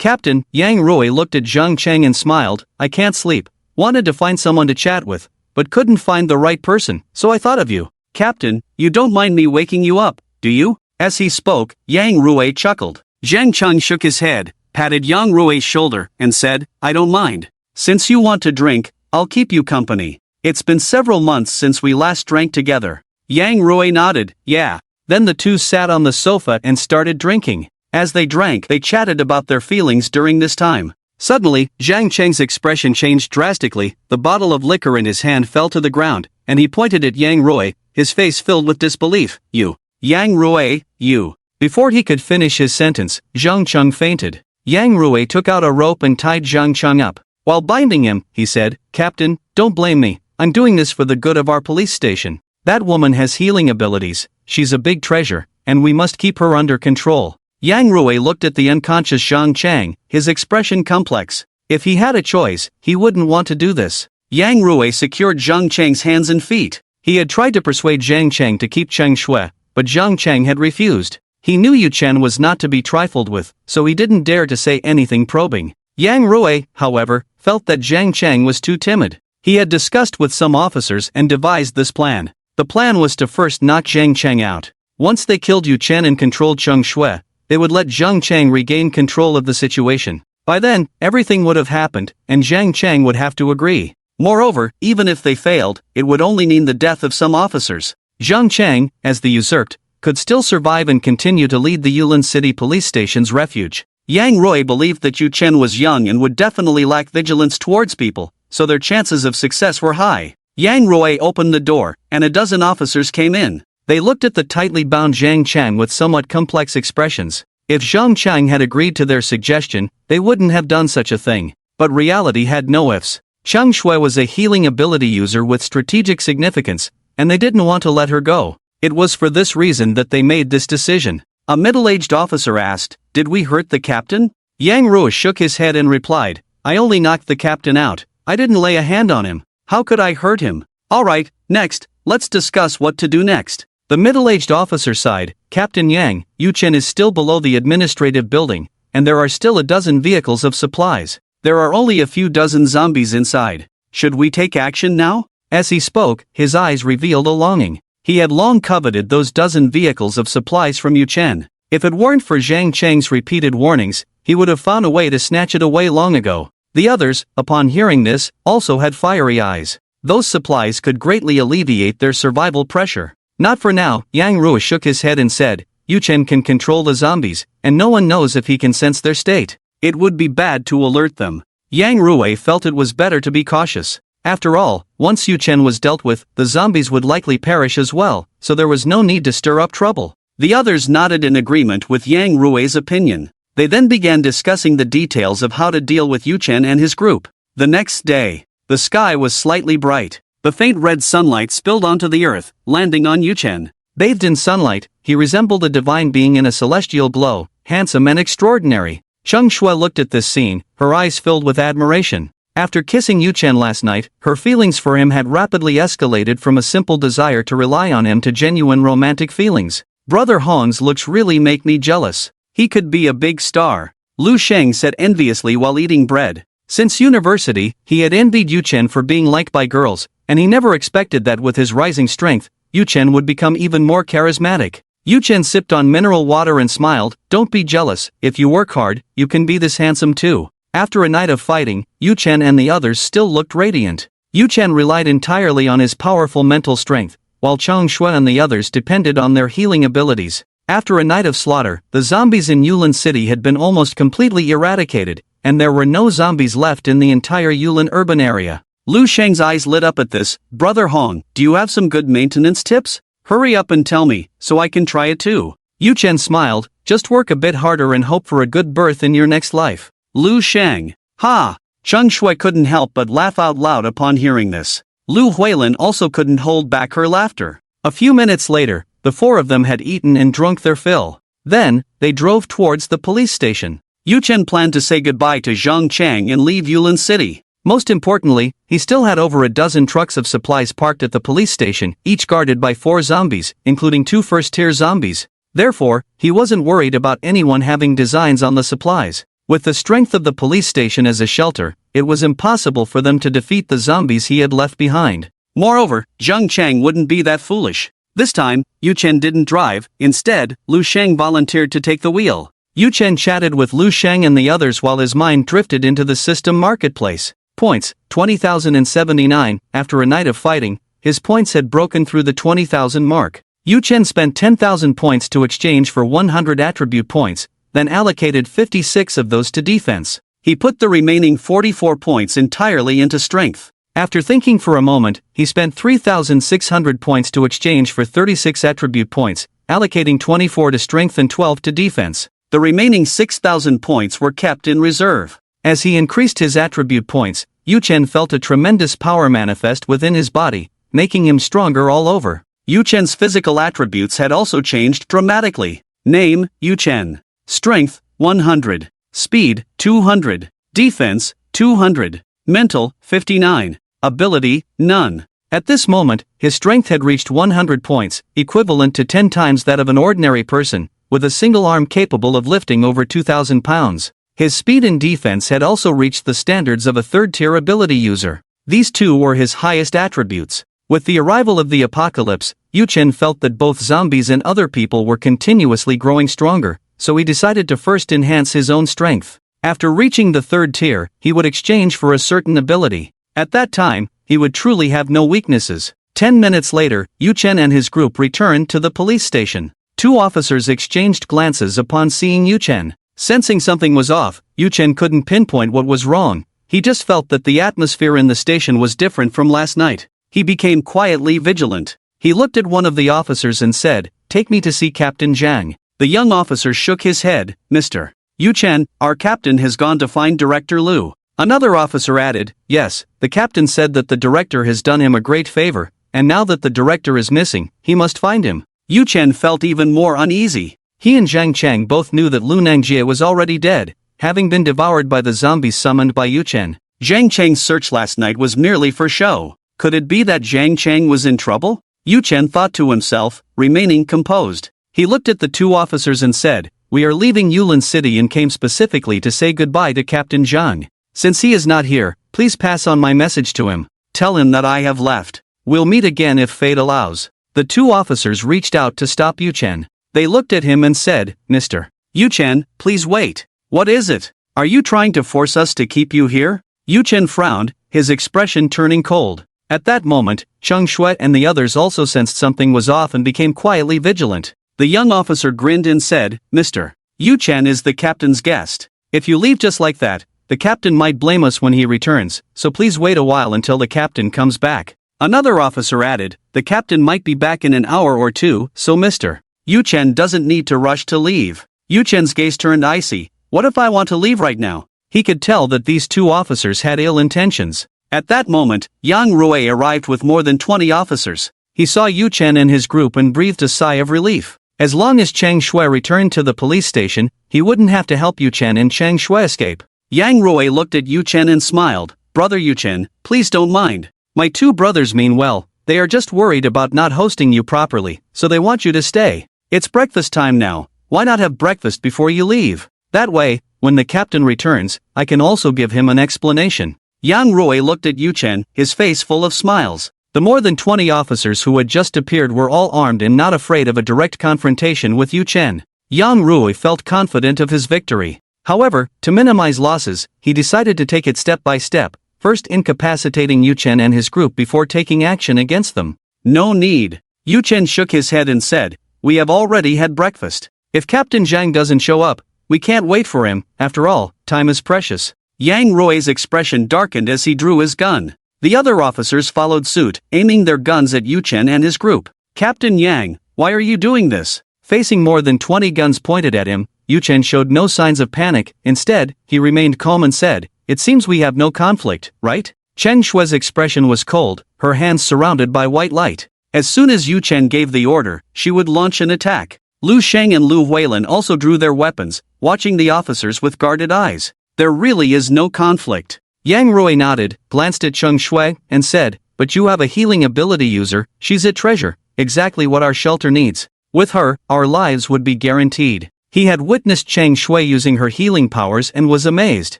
Captain, Yang Rui looked at Zhang Cheng and smiled. I can't sleep. Wanted to find someone to chat with, but couldn't find the right person, so I thought of you. Captain, you don't mind me waking you up, do you? As he spoke, Yang Rui chuckled. Zhang Cheng shook his head, patted Yang Rui's shoulder, and said, I don't mind. Since you want to drink, I'll keep you company. It's been several months since we last drank together. Yang Rui nodded, yeah. Then the two sat on the sofa and started drinking. As they drank, they chatted about their feelings during this time. Suddenly, Zhang Cheng's expression changed drastically, the bottle of liquor in his hand fell to the ground, and he pointed at Yang Rui, his face filled with disbelief. You. Yang Rui, you. Before he could finish his sentence, Zhang Cheng fainted. Yang Rui took out a rope and tied Zhang Cheng up. While binding him, he said, Captain, don't blame me, I'm doing this for the good of our police station. That woman has healing abilities, she's a big treasure, and we must keep her under control. Yang Rui looked at the unconscious Zhang Cheng, his expression complex. If he had a choice, he wouldn't want to do this. Yang Rui secured Zhang Cheng's hands and feet. He had tried to persuade Zhang Cheng to keep Cheng Shui, but Zhang Cheng had refused. He knew Yu Chen was not to be trifled with, so he didn't dare to say anything probing. Yang Rui, however, felt that Zhang Cheng was too timid. He had discussed with some officers and devised this plan. The plan was to first knock Zhang Cheng out. Once they killed Yu Chen and controlled Cheng Shui, they would let Zhang Cheng regain control of the situation. By then, everything would have happened, and Zhang Cheng would have to agree. Moreover, even if they failed, it would only mean the death of some officers. Zhang Cheng, as the usurped, could still survive and continue to lead the Yulin City Police Station's refuge. Yang Rui believed that Yu Chen was young and would definitely lack vigilance towards people, so their chances of success were high. Yang Rui opened the door, and a dozen officers came in. They looked at the tightly bound Zhang Cheng with somewhat complex expressions. If Zhang Cheng had agreed to their suggestion, they wouldn't have done such a thing. But reality had no ifs. Cheng Shui was a healing ability user with strategic significance, and they didn't want to let her go. It was for this reason that they made this decision. A middle-aged officer asked, Did we hurt the captain? Yang Rui shook his head and replied, I only knocked the captain out. I didn't lay a hand on him. How could I hurt him? Alright, next, let's discuss what to do next. The middle-aged officer sighed, Captain Yang, Yu Chen is still below the administrative building, and there are still a dozen vehicles of supplies. There are only a few dozen zombies inside. Should we take action now? As he spoke, his eyes revealed a longing. He had long coveted those dozen vehicles of supplies from Yu Chen. If it weren't for Zhang Cheng's repeated warnings, he would have found a way to snatch it away long ago. The others, upon hearing this, also had fiery eyes. Those supplies could greatly alleviate their survival pressure. Not for now, Yang Rui shook his head and said, Yu Chen can control the zombies, and no one knows if he can sense their state. It would be bad to alert them. Yang Rui felt it was better to be cautious. After all, once Yu Chen was dealt with, the zombies would likely perish as well, so there was no need to stir up trouble. The others nodded in agreement with Yang Rui's opinion. They then began discussing the details of how to deal with Yu Chen and his group. The next day, the sky was slightly bright. The faint red sunlight spilled onto the earth, landing on Yu Chen. Bathed in sunlight, he resembled a divine being in a celestial glow, handsome and extraordinary. Cheng Shui looked at this scene, her eyes filled with admiration. After kissing Yu Chen last night, her feelings for him had rapidly escalated from a simple desire to rely on him to genuine romantic feelings. Brother Hong's looks really make me jealous. He could be a big star. Lu Sheng said enviously while eating bread. Since university, he had envied Yu Chen for being liked by girls, and he never expected that with his rising strength, Yu Chen would become even more charismatic. Yu Chen sipped on mineral water and smiled, Don't be jealous, if you work hard, you can be this handsome too. After a night of fighting, Yu Chen and the others still looked radiant. Yu Chen relied entirely on his powerful mental strength, while Cheng Shui and the others depended on their healing abilities. After a night of slaughter, the zombies in Yulin City had been almost completely eradicated, and there were no zombies left in the entire Yulin urban area. Lu Sheng's eyes lit up at this. Brother Hong, do you have some good maintenance tips? Hurry up and tell me, so I can try it too. Yu Chen smiled, just work a bit harder and hope for a good birth in your next life. Lu Sheng. Ha! Cheng Shui couldn't help but laugh out loud upon hearing this. Lu Huilin also couldn't hold back her laughter. A few minutes later, the four of them had eaten and drunk their fill. Then, they drove towards the police station. Yu Chen planned to say goodbye to Zhang Cheng and leave Yulin City. Most importantly, he still had over a dozen trucks of supplies parked at the police station, each guarded by 4 zombies, including 2 first-tier zombies. Therefore, he wasn't worried about anyone having designs on the supplies. With the strength of the police station as a shelter, it was impossible for them to defeat the zombies he had left behind. Moreover, Zhang Cheng wouldn't be that foolish. This time, Yu Chen didn't drive, instead, Lu Sheng volunteered to take the wheel. Yu Chen chatted with Lu Sheng and the others while his mind drifted into the system marketplace. Points, 20,079. After a night of fighting, his points had broken through the 20,000 mark. Yu Chen spent 10,000 points to exchange for 100 attribute points, then allocated 56 of those to defense. He put the remaining 44 points entirely into strength. After thinking for a moment, he spent 3,600 points to exchange for 36 attribute points, allocating 24 to strength and 12 to defense. The remaining 6,000 points were kept in reserve. As he increased his attribute points, Yu Chen felt a tremendous power manifest within his body, making him stronger all over. Yu Chen's physical attributes had also changed dramatically. Name, Yu Chen. Strength, 100. Speed, 200. Defense, 200. Mental, 59. Ability, none. At this moment, his strength had reached 100 points, equivalent to 10 times that of an ordinary person, with a single arm capable of lifting over 2,000 pounds. His speed and defense had also reached the standards of a third-tier ability user. These two were his highest attributes. With the arrival of the apocalypse, Yu Chen felt that both zombies and other people were continuously growing stronger, so he decided to first enhance his own strength. After reaching the third tier, he would exchange for a certain ability. At that time, he would truly have no weaknesses. 10 minutes later, Yu Chen and his group returned to the police station. Two officers exchanged glances upon seeing Yu Chen. Sensing something was off, Yu Chen couldn't pinpoint what was wrong. He just felt that the atmosphere in the station was different from last night. He became quietly vigilant. He looked at one of the officers and said, "Take me to see Captain Zhang." The young officer shook his head. "Mr. Yu Chen, our captain has gone to find Director Liu." Another officer added, "Yes, the captain said that the director has done him a great favor, and now that the director is missing, he must find him." Yu Chen felt even more uneasy. He and Zhang Cheng both knew that Lu Nangjie was already dead, having been devoured by the zombies summoned by Yu Chen. Zhang Cheng's search last night was merely for show. Could it be that Zhang Cheng was in trouble? Yu Chen thought to himself, remaining composed. He looked at the two officers and said, "We are leaving Yulin City and came specifically to say goodbye to Captain Zhang. Since he is not here, please pass on my message to him. Tell him that I have left. We'll meet again if fate allows." The two officers reached out to stop Yu Chen. They looked at him and said, "Mr. Yu Chen, please wait. What is it? Are you trying to force us to keep you here?" Yu Chen frowned, his expression turning cold. At that moment, Cheng Shui and the others also sensed something was off and became quietly vigilant. The young officer grinned and said, "Mr. Yu Chen is the captain's guest. If you leave just like that, the captain might blame us when he returns, so please wait a while until the captain comes back." Another officer added, "The captain might be back in an hour or two, so Mr. Yu Chen doesn't need to rush to leave." Yu Chen's gaze turned icy. "What if I want to leave right now?" He could tell that these two officers had ill intentions. At that moment, Yang Rui arrived with more than 20 officers. He saw Yu Chen and his group and breathed a sigh of relief. As long as Cheng Shui returned to the police station, he wouldn't have to help Yu Chen and Cheng Shui escape. Yang Rui looked at Yu Chen and smiled. "Brother Yu Chen, please don't mind. My two brothers mean well, they are just worried about not hosting you properly, so they want you to stay. It's breakfast time now, why not have breakfast before you leave? That way, when the captain returns, I can also give him an explanation." Yang Rui looked at Yu Chen, his face full of smiles. The more than 20 officers who had just appeared were all armed and not afraid of a direct confrontation with Yu Chen. Yang Rui felt confident of his victory. However, to minimize losses, he decided to take it step by step, first incapacitating Yu Chen and his group before taking action against them. "No need." Yu Chen shook his head and said, "We have already had breakfast. If Captain Zhang doesn't show up, we can't wait for him, after all, time is precious." Yang Rui's expression darkened as he drew his gun. The other officers followed suit, aiming their guns at Yu Chen and his group. "Captain Yang, why are you doing this?" Facing more than 20 guns pointed at him, Yu Chen showed no signs of panic. Instead, he remained calm and said, "It seems we have no conflict, right?" Cheng Shui's expression was cold, her hands surrounded by white light. As soon as Yu Chen gave the order, she would launch an attack. Lu Sheng and Lu Huilin also drew their weapons, watching the officers with guarded eyes. There really is no conflict. Yang Rui nodded, glanced at Cheng Shui, and said, "But you have a healing ability user, she's a treasure, exactly what our shelter needs. With her, our lives would be guaranteed." He had witnessed Cheng Shui using her healing powers and was amazed.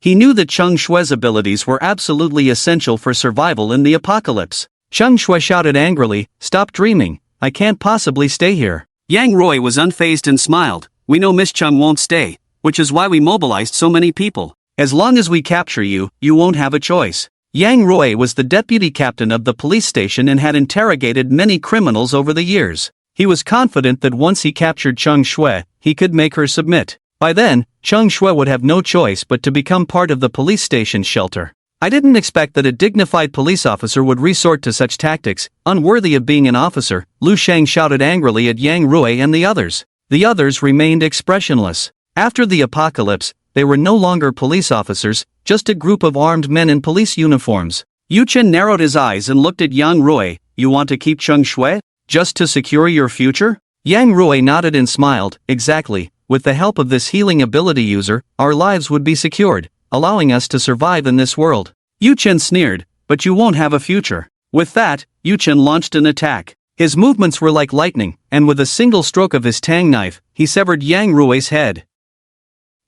He knew that Cheng Shui's abilities were absolutely essential for survival in the apocalypse. Cheng Shui shouted angrily, "Stop dreaming, I can't possibly stay here. Yang Rui was unfazed and smiled. We know Miss Chung won't stay, which is why we mobilized so many people. As long as we capture you, you won't have a choice. Yang Rui was the deputy captain of the police station and had interrogated many criminals over the years. He was confident that once he captured Cheng Shui, he could make her submit. By then, Cheng Shui would have no choice but to become part of the police station's shelter. I didn't expect that a dignified police officer would resort to such tactics, unworthy of being an officer, Lu Shang shouted angrily at Yang Rui and the others. The others remained expressionless. After the apocalypse, they were no longer police officers, just a group of armed men in police uniforms. Yu Chen narrowed his eyes and looked at Yang Rui. You want to keep Cheng Shui? Just to secure your future? Yang Rui nodded and smiled. Exactly. With the help of this healing ability user, our lives would be secured, allowing us to survive in this world. Yu Chen sneered, but you won't have a future. With that, Yu Chen launched an attack. His movements were like lightning, and with a single stroke of his tang knife, he severed Yang Rui's head.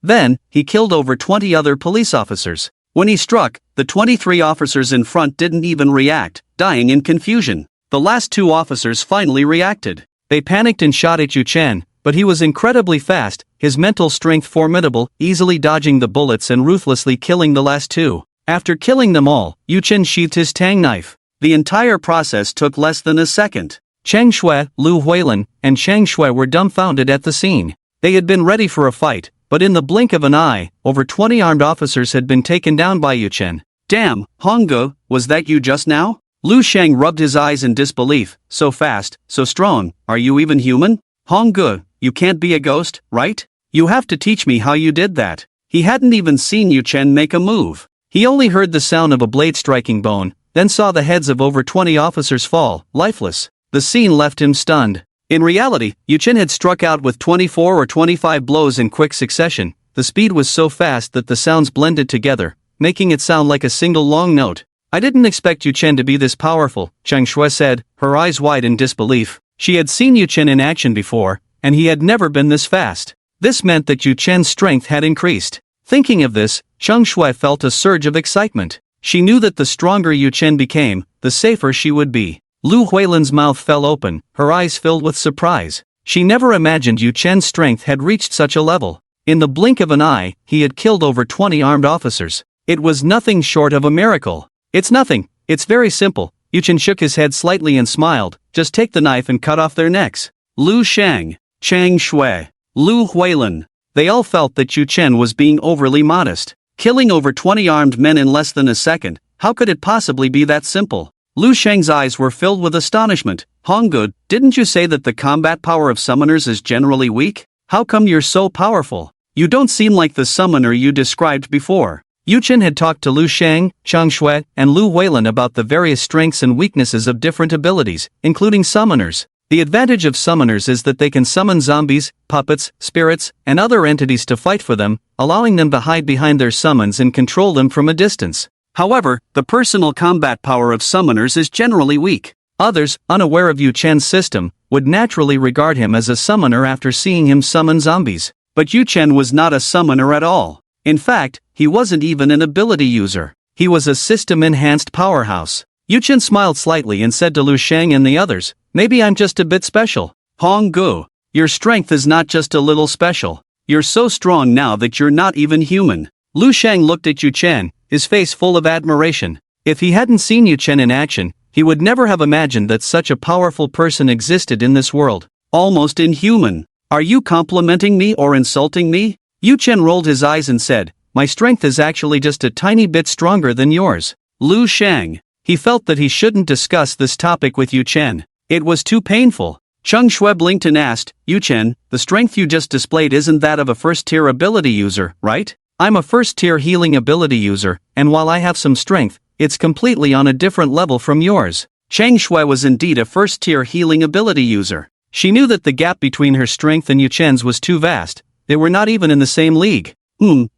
Then, he killed over 20 other police officers. When he struck, the 23 officers in front didn't even react, dying in confusion. The last 2 officers finally reacted. They panicked and shot at Yu Chen, but he was incredibly fast, his mental strength formidable, easily dodging the bullets and ruthlessly killing the last 2. After killing them all, Yu Chen sheathed his tang knife. The entire process took less than a second. Cheng Shui, Lu Huilin, and Cheng Shui were dumbfounded at the scene. They had been ready for a fight, but in the blink of an eye, over 20 armed officers had been taken down by Yu Chen. Damn, Honggu, was that you just now? Lu Shang rubbed his eyes in disbelief. So fast, so strong, are you even human? Honggu, you can't be a ghost, right? You have to teach me how you did that. He hadn't even seen Yu Chen make a move. He only heard the sound of a blade striking bone, then saw the heads of over 20 officers fall, lifeless. The scene left him stunned. In reality, Yu Chen had struck out with 24 or 25 blows in quick succession. The speed was so fast that the sounds blended together, making it sound like a single long note. I didn't expect Yu Chen to be this powerful, Cheng Shui said, her eyes wide in disbelief. She had seen Yu Chen in action before, and he had never been this fast. This meant that Yu Chen's strength had increased. Thinking of this, Cheng Shui felt a surge of excitement. She knew that the stronger Yu Chen became, the safer she would be. Lu Huilin's mouth fell open, her eyes filled with surprise. She never imagined Yu Chen's strength had reached such a level. In the blink of an eye, he had killed over 20 armed officers. It was nothing short of a miracle. It's nothing, it's very simple. Yu Chen shook his head slightly and smiled. Just take the knife and cut off their necks. Lu Shang, Cheng Shui, Lu Huilin. They all felt that Yu Chen was being overly modest. Killing over 20 armed men in less than a second, how could it possibly be that simple? Lu Shang's eyes were filled with astonishment. Honggu, didn't you say that the combat power of summoners is generally weak? How come you're so powerful? You don't seem like the summoner you described before. Yu Chen had talked to Lu Shang, Cheng Shui, and Lu Huilin about the various strengths and weaknesses of different abilities, including summoners. The advantage of summoners is that they can summon zombies, puppets, spirits, and other entities to fight for them, allowing them to hide behind their summons and control them from a distance. However, the personal combat power of summoners is generally weak. Others, unaware of Yu Chen's system, would naturally regard him as a summoner after seeing him summon zombies. But Yu Chen was not a summoner at all. In fact, he wasn't even an ability user. He was a system-enhanced powerhouse. Yu Chen smiled slightly and said to Lu Shang and the others, maybe I'm just a bit special. Honggu, your strength is not just a little special. You're so strong now that you're not even human. Lu Shang looked at Yu Chen, his face full of admiration. If he hadn't seen Yu Chen in action, he would never have imagined that such a powerful person existed in this world. Almost inhuman. Are you complimenting me or insulting me? Yu Chen rolled his eyes and said, my strength is actually just a tiny bit stronger than yours. Lu Shang. He felt that he shouldn't discuss this topic with Yu Chen. It was too painful. Cheng Shui blinked and asked, Yu Chen, the strength you just displayed isn't that of a first-tier ability user, right? I'm a first-tier healing ability user, and while I have some strength, it's completely on a different level from yours. Cheng Shui was indeed a first-tier healing ability user. She knew that the gap between her strength and Yu Chen's was too vast. They were not even in the same league.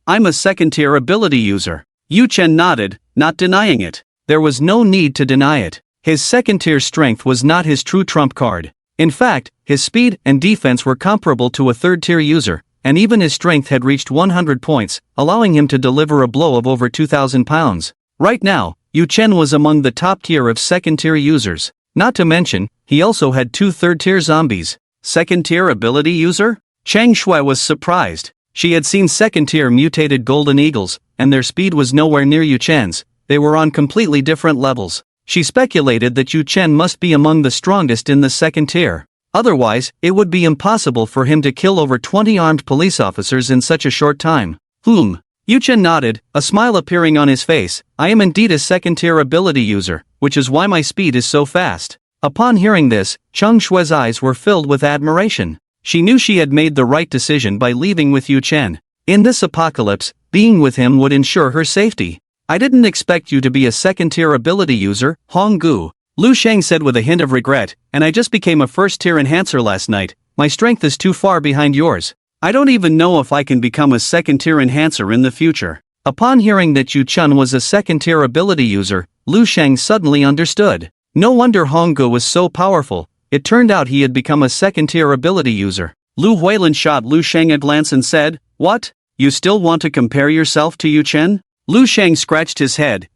I'm a second-tier ability user. Yu Chen nodded, not denying it. There was no need to deny it. His second-tier strength was not his true trump card. In fact, his speed and defense were comparable to a third-tier user, and even his strength had reached 100 points, allowing him to deliver a blow of over 2,000 pounds. Right now, Yu Chen was among the top tier of second-tier users. Not to mention, he also had 2 third-tier zombies. Second-tier ability user? Chang Shui was surprised. She had seen second-tier mutated golden eagles, and their speed was nowhere near Yu Chen's. They were on completely different levels. She speculated that Yu Chen must be among the strongest in the second tier. Otherwise, it would be impossible for him to kill over 20 armed police officers in such a short time. Yu Chen nodded, a smile appearing on his face. I am indeed a second-tier ability user, which is why my speed is so fast. Upon hearing this, Chang Shui's eyes were filled with admiration. She knew she had made the right decision by leaving with Yu Chen. In this apocalypse, being with him would ensure her safety. I didn't expect you to be a second-tier ability user, Hong Gu. Lu Sheng said with a hint of regret, and I just became a first-tier enhancer last night. My strength is too far behind yours. I don't even know if I can become a second-tier enhancer in the future. Upon hearing that Yu Chen was a second-tier ability user, Lu Sheng suddenly understood. No wonder Hong Gu was so powerful. It turned out he had become a second-tier ability user. Lu Huilin shot Lu Sheng a glance and said, "What? You still want to compare yourself to Yu Chen?" Lu Sheng scratched his head.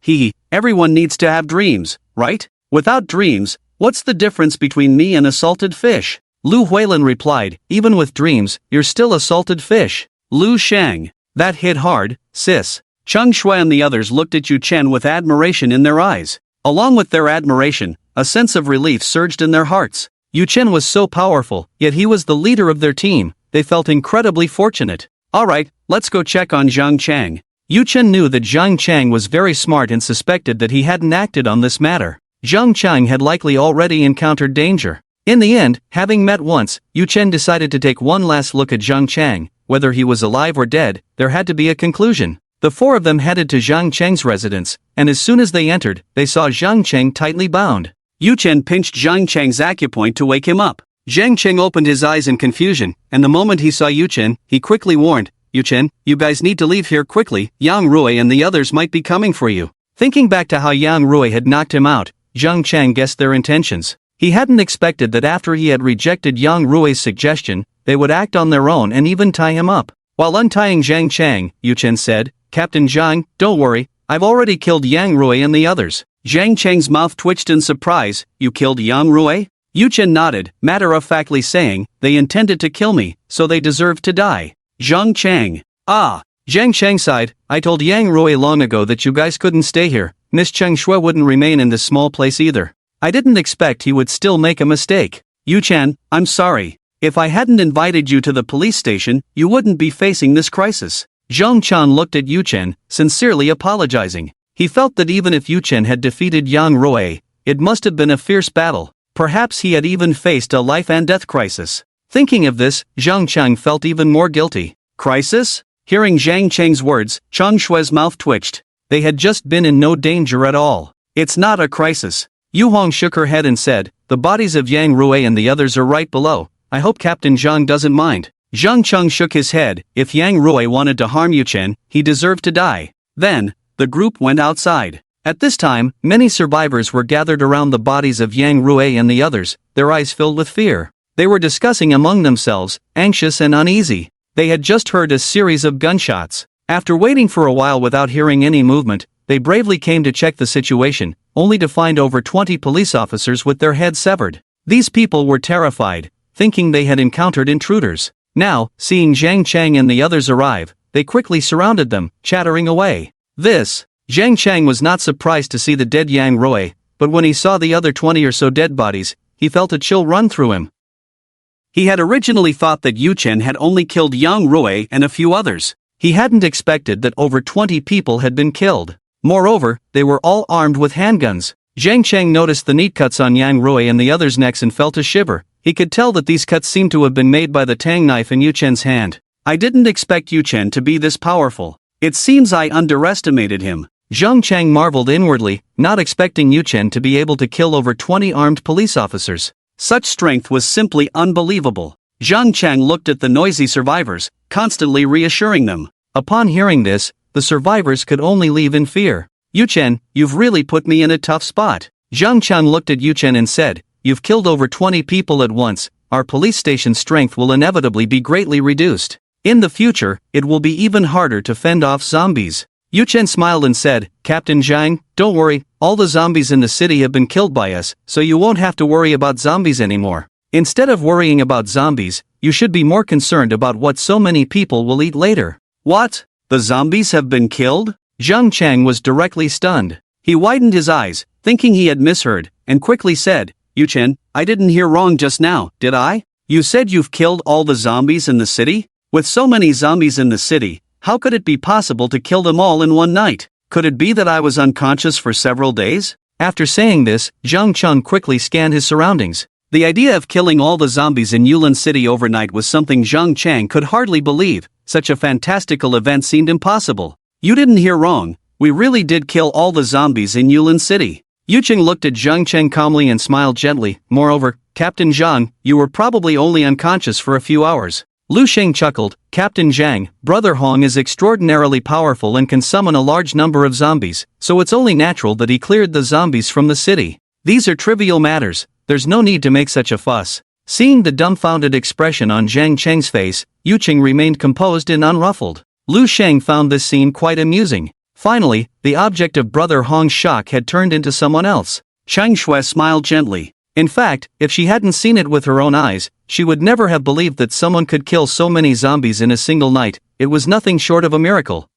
Everyone needs to have dreams, right? Without dreams, what's the difference between me and a salted fish? Lu Huilin replied, even with dreams, you're still a salted fish. Lu Sheng. That hit hard, sis. Cheng Shui and the others looked at Yu Chen with admiration in their eyes. Along with their admiration, a sense of relief surged in their hearts. Yu Chen was so powerful, yet he was the leader of their team. They felt incredibly fortunate. Alright, let's go check on Zhang Chang. Yu Chen knew that Zhang Chang was very smart and suspected that he hadn't acted on this matter. Zhang Chang had likely already encountered danger. In the end, having met once, Yu Chen decided to take one last look at Zhang Chang. Whether he was alive or dead, there had to be a conclusion. The 4 of them headed to Zhang Chang's residence, and as soon as they entered, they saw Zhang Chang tightly bound. Yu Chen pinched Zhang Chang's acupoint to wake him up. Zhang Chang opened his eyes in confusion, and the moment he saw Yu Chen, he quickly warned, Yu Chen, you guys need to leave here quickly, Yang Rui and the others might be coming for you. Thinking back to how Yang Rui had knocked him out, Zhang Chang guessed their intentions. He hadn't expected that after he had rejected Yang Rui's suggestion, they would act on their own and even tie him up. While untying Zhang Chang, Yu Chen said, Captain Zhang, don't worry, I've already killed Yang Rui and the others. Zhang Chang's mouth twitched in surprise, you killed Yang Rui? Yu Chen nodded, matter-of-factly saying, they intended to kill me, so they deserved to die. Zhang Chang. Zhang Chang sighed, I told Yang Rui long ago that you guys couldn't stay here. Miss Cheng Shui wouldn't remain in this small place either. I didn't expect he would still make a mistake. Yu Chen, I'm sorry. If I hadn't invited you to the police station, you wouldn't be facing this crisis. Zhang Chan looked at Yu Chen, sincerely apologizing. He felt that even if Yu Chen had defeated Yang Rui, it must have been a fierce battle. Perhaps he had even faced a life-and-death crisis. Thinking of this, Zhang Chang felt even more guilty. Crisis? Hearing Zhang Chang's words, Chang Shui's mouth twitched. They had just been in no danger at all. It's not a crisis. Yu Hong shook her head and said, the bodies of Yang Rui and the others are right below. I hope Captain Zhang doesn't mind. Zhang Cheng shook his head. If Yang Rui wanted to harm Yu Chen, he deserved to die. Then, the group went outside. At this time, many survivors were gathered around the bodies of Yang Rui and the others, their eyes filled with fear. They were discussing among themselves, anxious and uneasy. They had just heard a series of gunshots. After waiting for a while without hearing any movement, they bravely came to check the situation, only to find over 20 police officers with their heads severed. These people were terrified, thinking they had encountered intruders. Now, seeing Zhang Chang and the others arrive, they quickly surrounded them, chattering away. Zhang Chang was not surprised to see the dead Yang Rui, but when he saw the other 20 or so dead bodies, he felt a chill run through him. He had originally thought that Yu Chen had only killed Yang Rui and a few others. He hadn't expected that over 20 people had been killed. Moreover, they were all armed with handguns. Zhang Chang noticed the neat cuts on Yang Rui and the others' necks and felt a shiver. He could tell that these cuts seemed to have been made by the tang knife in Yu Chen's hand. I didn't expect Yu Chen to be this powerful. It seems I underestimated him. Zhang Chang marveled inwardly, not expecting Yu Chen to be able to kill over 20 armed police officers. Such strength was simply unbelievable. Zhang Chang looked at the noisy survivors, constantly reassuring them. Upon hearing this, the survivors could only leave in fear. Yu Chen, you've really put me in a tough spot. Zhang Chang looked at Yu Chen and said, you've killed over 20 people at once, our police station's strength will inevitably be greatly reduced. In the future, it will be even harder to fend off zombies. Yu Chen smiled and said, Captain Zhang, don't worry, all the zombies in the city have been killed by us, so you won't have to worry about zombies anymore. Instead of worrying about zombies, you should be more concerned about what so many people will eat later. What? The zombies have been killed? Zhang Chang was directly stunned. He widened his eyes, thinking he had misheard, and quickly said, Yu Chen, I didn't hear wrong just now, did I? You said you've killed all the zombies in the city? With so many zombies in the city, how could it be possible to kill them all in one night? Could it be that I was unconscious for several days? After saying this, Zhang Cheng quickly scanned his surroundings. The idea of killing all the zombies in Yulin City overnight was something Zhang Chang could hardly believe. Such a fantastical event seemed impossible. You didn't hear wrong, we really did kill all the zombies in Yulin City. Yu Qing looked at Zhang Cheng calmly and smiled gently. Moreover, Captain Zhang, you were probably only unconscious for a few hours. Lu Sheng chuckled, Captain Zhang, Brother Hong is extraordinarily powerful and can summon a large number of zombies, so it's only natural that he cleared the zombies from the city. These are trivial matters, there's no need to make such a fuss. Seeing the dumbfounded expression on Zhang Cheng's face, Yu Qing remained composed and unruffled. Lu Sheng found this scene quite amusing. Finally, the object of Brother Hong's shock had turned into someone else. Chang Shui smiled gently. In fact, if she hadn't seen it with her own eyes, she would never have believed that someone could kill so many zombies in a single night. It was nothing short of a miracle.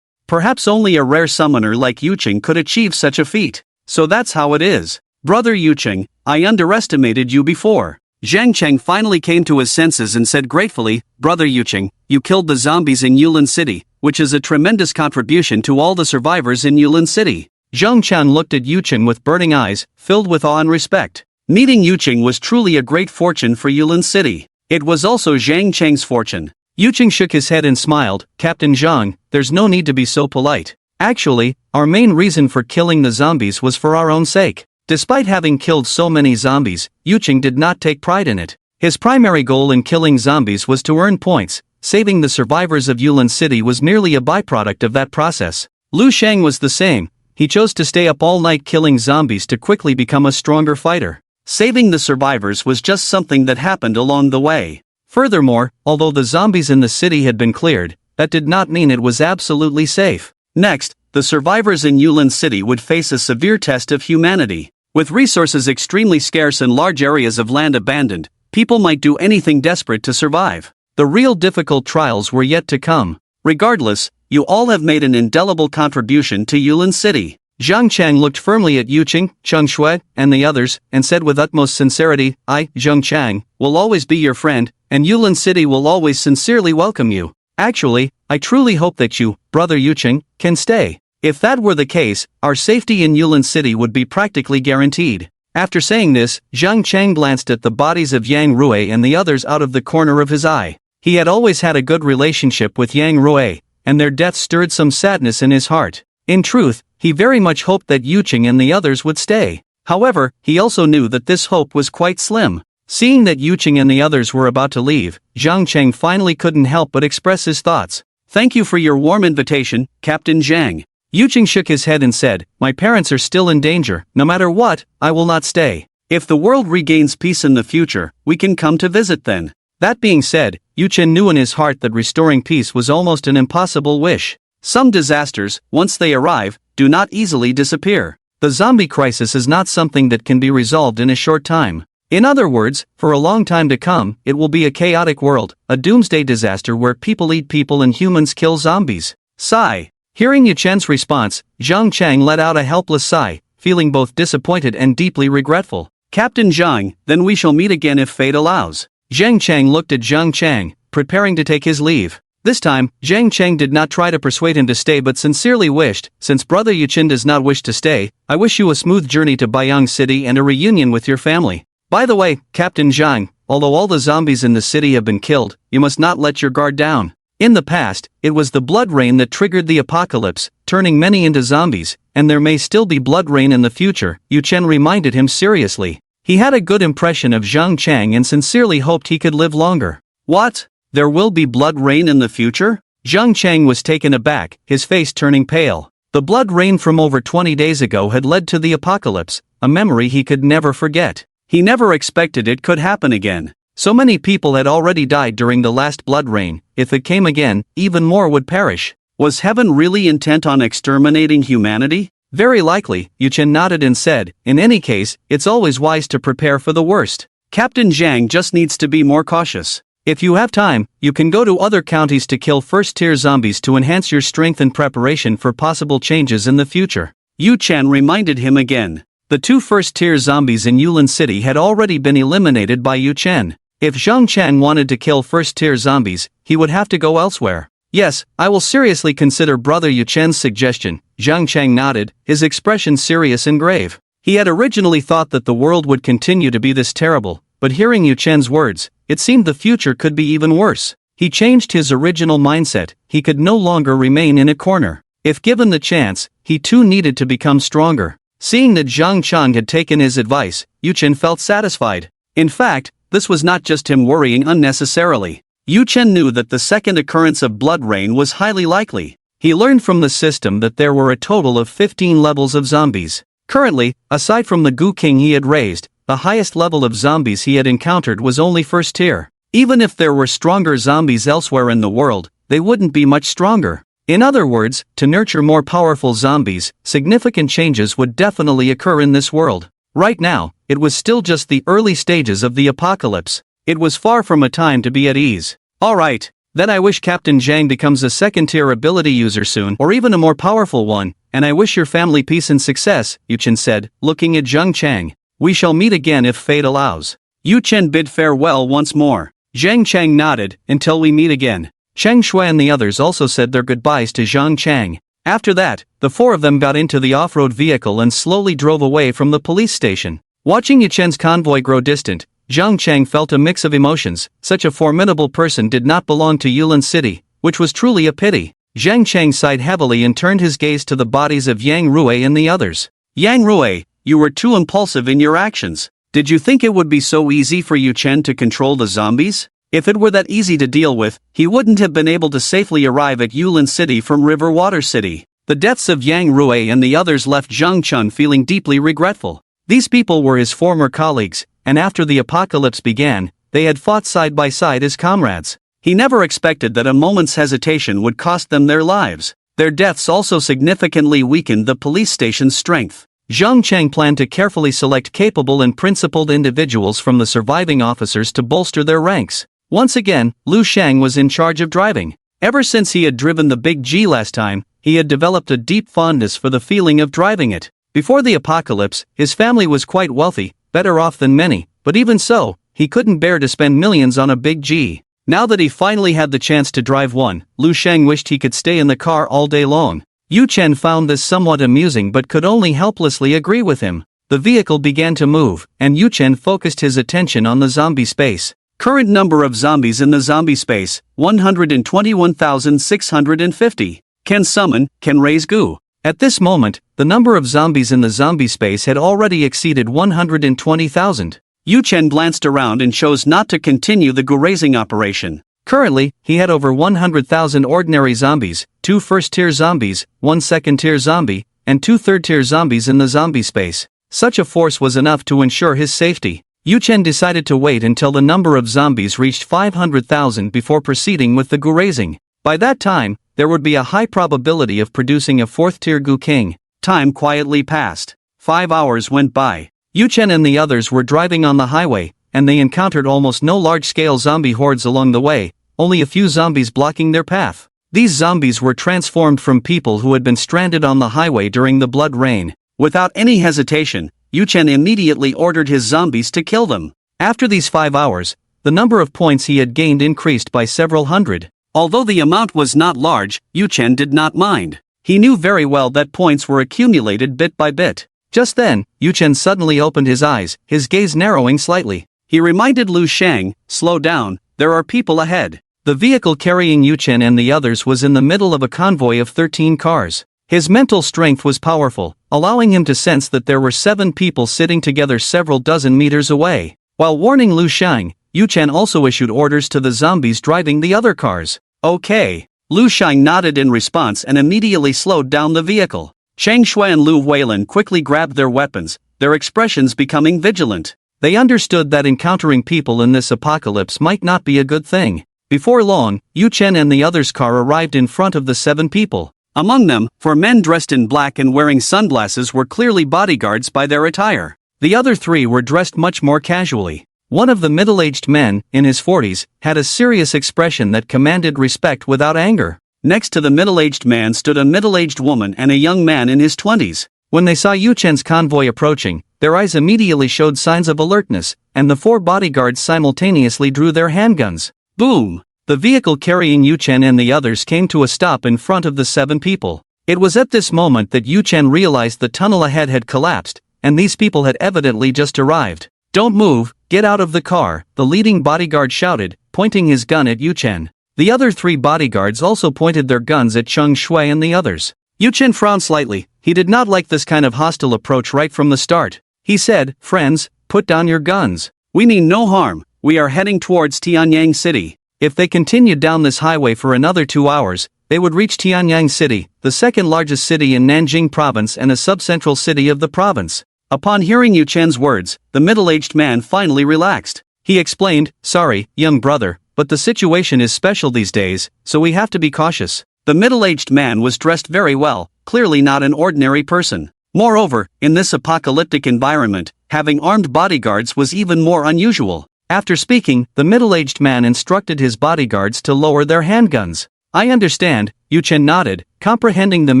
Perhaps only a rare summoner like Yu Qing could achieve such a feat. So that's how it is. Brother Yu Qing, I underestimated you before. Zhang Cheng finally came to his senses and said gratefully, Brother Yu Qing, you killed the zombies in Yulin City, which is a tremendous contribution to all the survivors in Yulin City. Zhang Chan looked at Yu Qing with burning eyes, filled with awe and respect. Meeting Yu Qing was truly a great fortune for Yulin City. It was also Zhang Cheng's fortune. Yu Qing shook his head and smiled, Captain Zhang, there's no need to be so polite. Actually, our main reason for killing the zombies was for our own sake. Despite having killed so many zombies, Yu Qing did not take pride in it. His primary goal in killing zombies was to earn points. Saving the survivors of Yulin City was merely a byproduct of that process. Lu Sheng was the same. He chose to stay up all night killing zombies to quickly become a stronger fighter. Saving the survivors was just something that happened along the way. Furthermore, although the zombies in the city had been cleared, that did not mean it was absolutely safe. Next, the survivors in Yulin City would face a severe test of humanity. With resources extremely scarce and large areas of land abandoned, people might do anything desperate to survive. The real difficult trials were yet to come. Regardless, you all have made an indelible contribution to Yulin City. Zhang Chang looked firmly at Yu Qing, Cheng Shui, and the others, and said with utmost sincerity, I, Zhang Chang, will always be your friend, and Yulin City will always sincerely welcome you. Actually, I truly hope that you, Brother Yu Qing, can stay. If that were the case, our safety in Yulin City would be practically guaranteed. After saying this, Zhang Chang glanced at the bodies of Yang Rui and the others out of the corner of his eye. He had always had a good relationship with Yang Rui, and their death stirred some sadness in his heart. In truth, he very much hoped that Yu Qing and the others would stay. However, he also knew that this hope was quite slim. Seeing that Yu Qing and the others were about to leave, Zhang Cheng finally couldn't help but express his thoughts. Thank you for your warm invitation, Captain Zhang. Yu Qing shook his head and said, my parents are still in danger. No matter what, I will not stay. If the world regains peace in the future, we can come to visit then. That being said, Yu Qing knew in his heart that restoring peace was almost an impossible wish. Some disasters, once they arrive, do not easily disappear. The zombie crisis is not something that can be resolved in a short time. In other words, for a long time to come, it will be a chaotic world, a doomsday disaster where people eat people and humans kill zombies. Sigh. Hearing Yu Chen's response, Zhang Chang let out a helpless sigh, feeling both disappointed and deeply regretful. Captain Zhang, then we shall meet again if fate allows. Zhang Chang looked at Zhang Chang, preparing to take his leave. This time, Zhang Chang did not try to persuade him to stay but sincerely wished, since Brother Yu Qin does not wish to stay, I wish you a smooth journey to Baiyang City and a reunion with your family. By the way, Captain Zhang, although all the zombies in the city have been killed, you must not let your guard down. In the past, it was the blood rain that triggered the apocalypse, turning many into zombies, and there may still be blood rain in the future, Yu Chen reminded him seriously. He had a good impression of Zhang Chang and sincerely hoped he could live longer. What? There will be blood rain in the future? Zhang Chang was taken aback, his face turning pale. The blood rain from over 20 days ago had led to the apocalypse, a memory he could never forget. He never expected it could happen again. So many people had already died during the last blood rain. If it came again, even more would perish. Was heaven really intent on exterminating humanity? Very likely, Yu Chen nodded and said, in any case, it's always wise to prepare for the worst. Captain Zhang just needs to be more cautious. If you have time, you can go to other counties to kill first-tier zombies to enhance your strength and preparation for possible changes in the future. Yu Chen reminded him again. The 2 first-tier zombies in Yulin City had already been eliminated by Yu Chen. If Zhang Chang wanted to kill first-tier zombies, he would have to go elsewhere. Yes, I will seriously consider Brother Yu Chen's suggestion. Zhang Chang nodded, his expression serious and grave. He had originally thought that the world would continue to be this terrible, but hearing Yu Chen's words, it seemed the future could be even worse. He changed his original mindset, he could no longer remain in a corner. If given the chance, he too needed to become stronger. Seeing that Zhang Chang had taken his advice, Yu Chen felt satisfied. In fact, this was not just him worrying unnecessarily. Yu Chen knew that the second occurrence of blood rain was highly likely. He learned from the system that there were a total of 15 levels of zombies. Currently, aside from the Gu King he had raised, the highest level of zombies he had encountered was only first tier. Even if there were stronger zombies elsewhere in the world, they wouldn't be much stronger. In other words, to nurture more powerful zombies, significant changes would definitely occur in this world. Right now, it was still just the early stages of the apocalypse. It was far from a time to be at ease. Alright, then I wish Captain Zhang becomes a second-tier ability user soon, or even a more powerful one, and I wish your family peace and success, Yu Chen said, looking at Zhang Chang. We shall meet again if fate allows. Yu Chen bid farewell once more. Zhang Chang nodded, until we meet again. Cheng Shui and the others also said their goodbyes to Zhang Chang. After that, the 4 of them got into the off-road vehicle and slowly drove away from the police station. Watching Yu Chen's convoy grow distant, Zhang Chang felt a mix of emotions. Such a formidable person did not belong to Yulin City, which was truly a pity. Zhang Chang sighed heavily and turned his gaze to the bodies of Yang Rui and the others. Yang Rui, you were too impulsive in your actions. Did you think it would be so easy for Yu Chen to control the zombies? If it were that easy to deal with, he wouldn't have been able to safely arrive at Yulin City from River Water City. The deaths of Yang Rui and the others left Zhang Chun feeling deeply regretful. These people were his former colleagues, and after the apocalypse began, they had fought side by side as comrades. He never expected that a moment's hesitation would cost them their lives. Their deaths also significantly weakened the police station's strength. Zhang Chang planned to carefully select capable and principled individuals from the surviving officers to bolster their ranks. Once again, Lu Shang was in charge of driving. Ever since he had driven the Big G last time, he had developed a deep fondness for the feeling of driving it. Before the apocalypse, his family was quite wealthy, better off than many, but even so, he couldn't bear to spend millions on a Big G. Now that he finally had the chance to drive one, Lu Shang wished he could stay in the car all day long. Yu Chen found this somewhat amusing but could only helplessly agree with him. The vehicle began to move, and Yu Chen focused his attention on the zombie space. Current number of zombies in the zombie space, 121,650. Can summon, can raise goo. At this moment, the number of zombies in the zombie space had already exceeded 120,000. Yu Chen glanced around and chose not to continue the goo raising operation. Currently, he had over 100,000 ordinary zombies, 2 first-tier zombies, 1 second-tier zombie, and 2 third-tier zombies in the zombie space. Such a force was enough to ensure his safety. Yu Chen decided to wait until the number of zombies reached 500,000 before proceeding with the goo raising. By that time, there would be a high probability of producing a 4th-tier Gu King. Time quietly passed. 5 hours went by. Yu Chen and the others were driving on the highway, and they encountered almost no large-scale zombie hordes along the way, only a few zombies blocking their path. These zombies were transformed from people who had been stranded on the highway during the blood rain. Without any hesitation, Yu Chen immediately ordered his zombies to kill them. After these 5 hours, the number of points he had gained increased by several hundred. Although the amount was not large, Yu Chen did not mind. He knew very well that points were accumulated bit by bit. Just then, Yu Chen suddenly opened his eyes, his gaze narrowing slightly. He reminded Lu Shang, "Slow down, there are people ahead." The vehicle carrying Yu Chen and the others was in the middle of a convoy of 13 cars. His mental strength was powerful, allowing him to sense that there were 7 people sitting together several dozen meters away. While warning Lu Shang, Yu Chen also issued orders to the zombies driving the other cars. "Okay." Lu Shang nodded in response and immediately slowed down the vehicle. Cheng Shui and Lu Weilin quickly grabbed their weapons, their expressions becoming vigilant. They understood that encountering people in this apocalypse might not be a good thing. Before long, Yu Chen and the others' car arrived in front of the 7 people. Among them, 4 men dressed in black and wearing sunglasses were clearly bodyguards by their attire. The other 3 were dressed much more casually. One of the middle-aged men, in his 40s, had a serious expression that commanded respect without anger. Next to the middle-aged man stood a middle-aged woman and a young man in his 20s. When they saw Yu Chen's convoy approaching, their eyes immediately showed signs of alertness, and the 4 bodyguards simultaneously drew their handguns. Boom! The vehicle carrying Yu Chen and the others came to a stop in front of the 7 people. It was at this moment that Yu Chen realized the tunnel ahead had collapsed, and these people had evidently just arrived. "Don't move, get out of the car," the leading bodyguard shouted, pointing his gun at Yu Chen. The other 3 bodyguards also pointed their guns at Cheng Shui and the others. Yu Chen frowned slightly. He did not like this kind of hostile approach right from the start. He said, "Friends, put down your guns. We mean no harm. We are heading towards Tianyang City." If they continued down this highway for another 2 hours, they would reach Tianyang City, the second largest city in Nanjing province and a subcentral city of the province. Upon hearing Yu Chen's words, the middle-aged man finally relaxed. He explained, "Sorry, young brother, but the situation is special these days, so we have to be cautious." The middle-aged man was dressed very well, clearly not an ordinary person. Moreover, in this apocalyptic environment, having armed bodyguards was even more unusual. After speaking, the middle-aged man instructed his bodyguards to lower their handguns. "I understand," Yu Chen nodded, comprehending the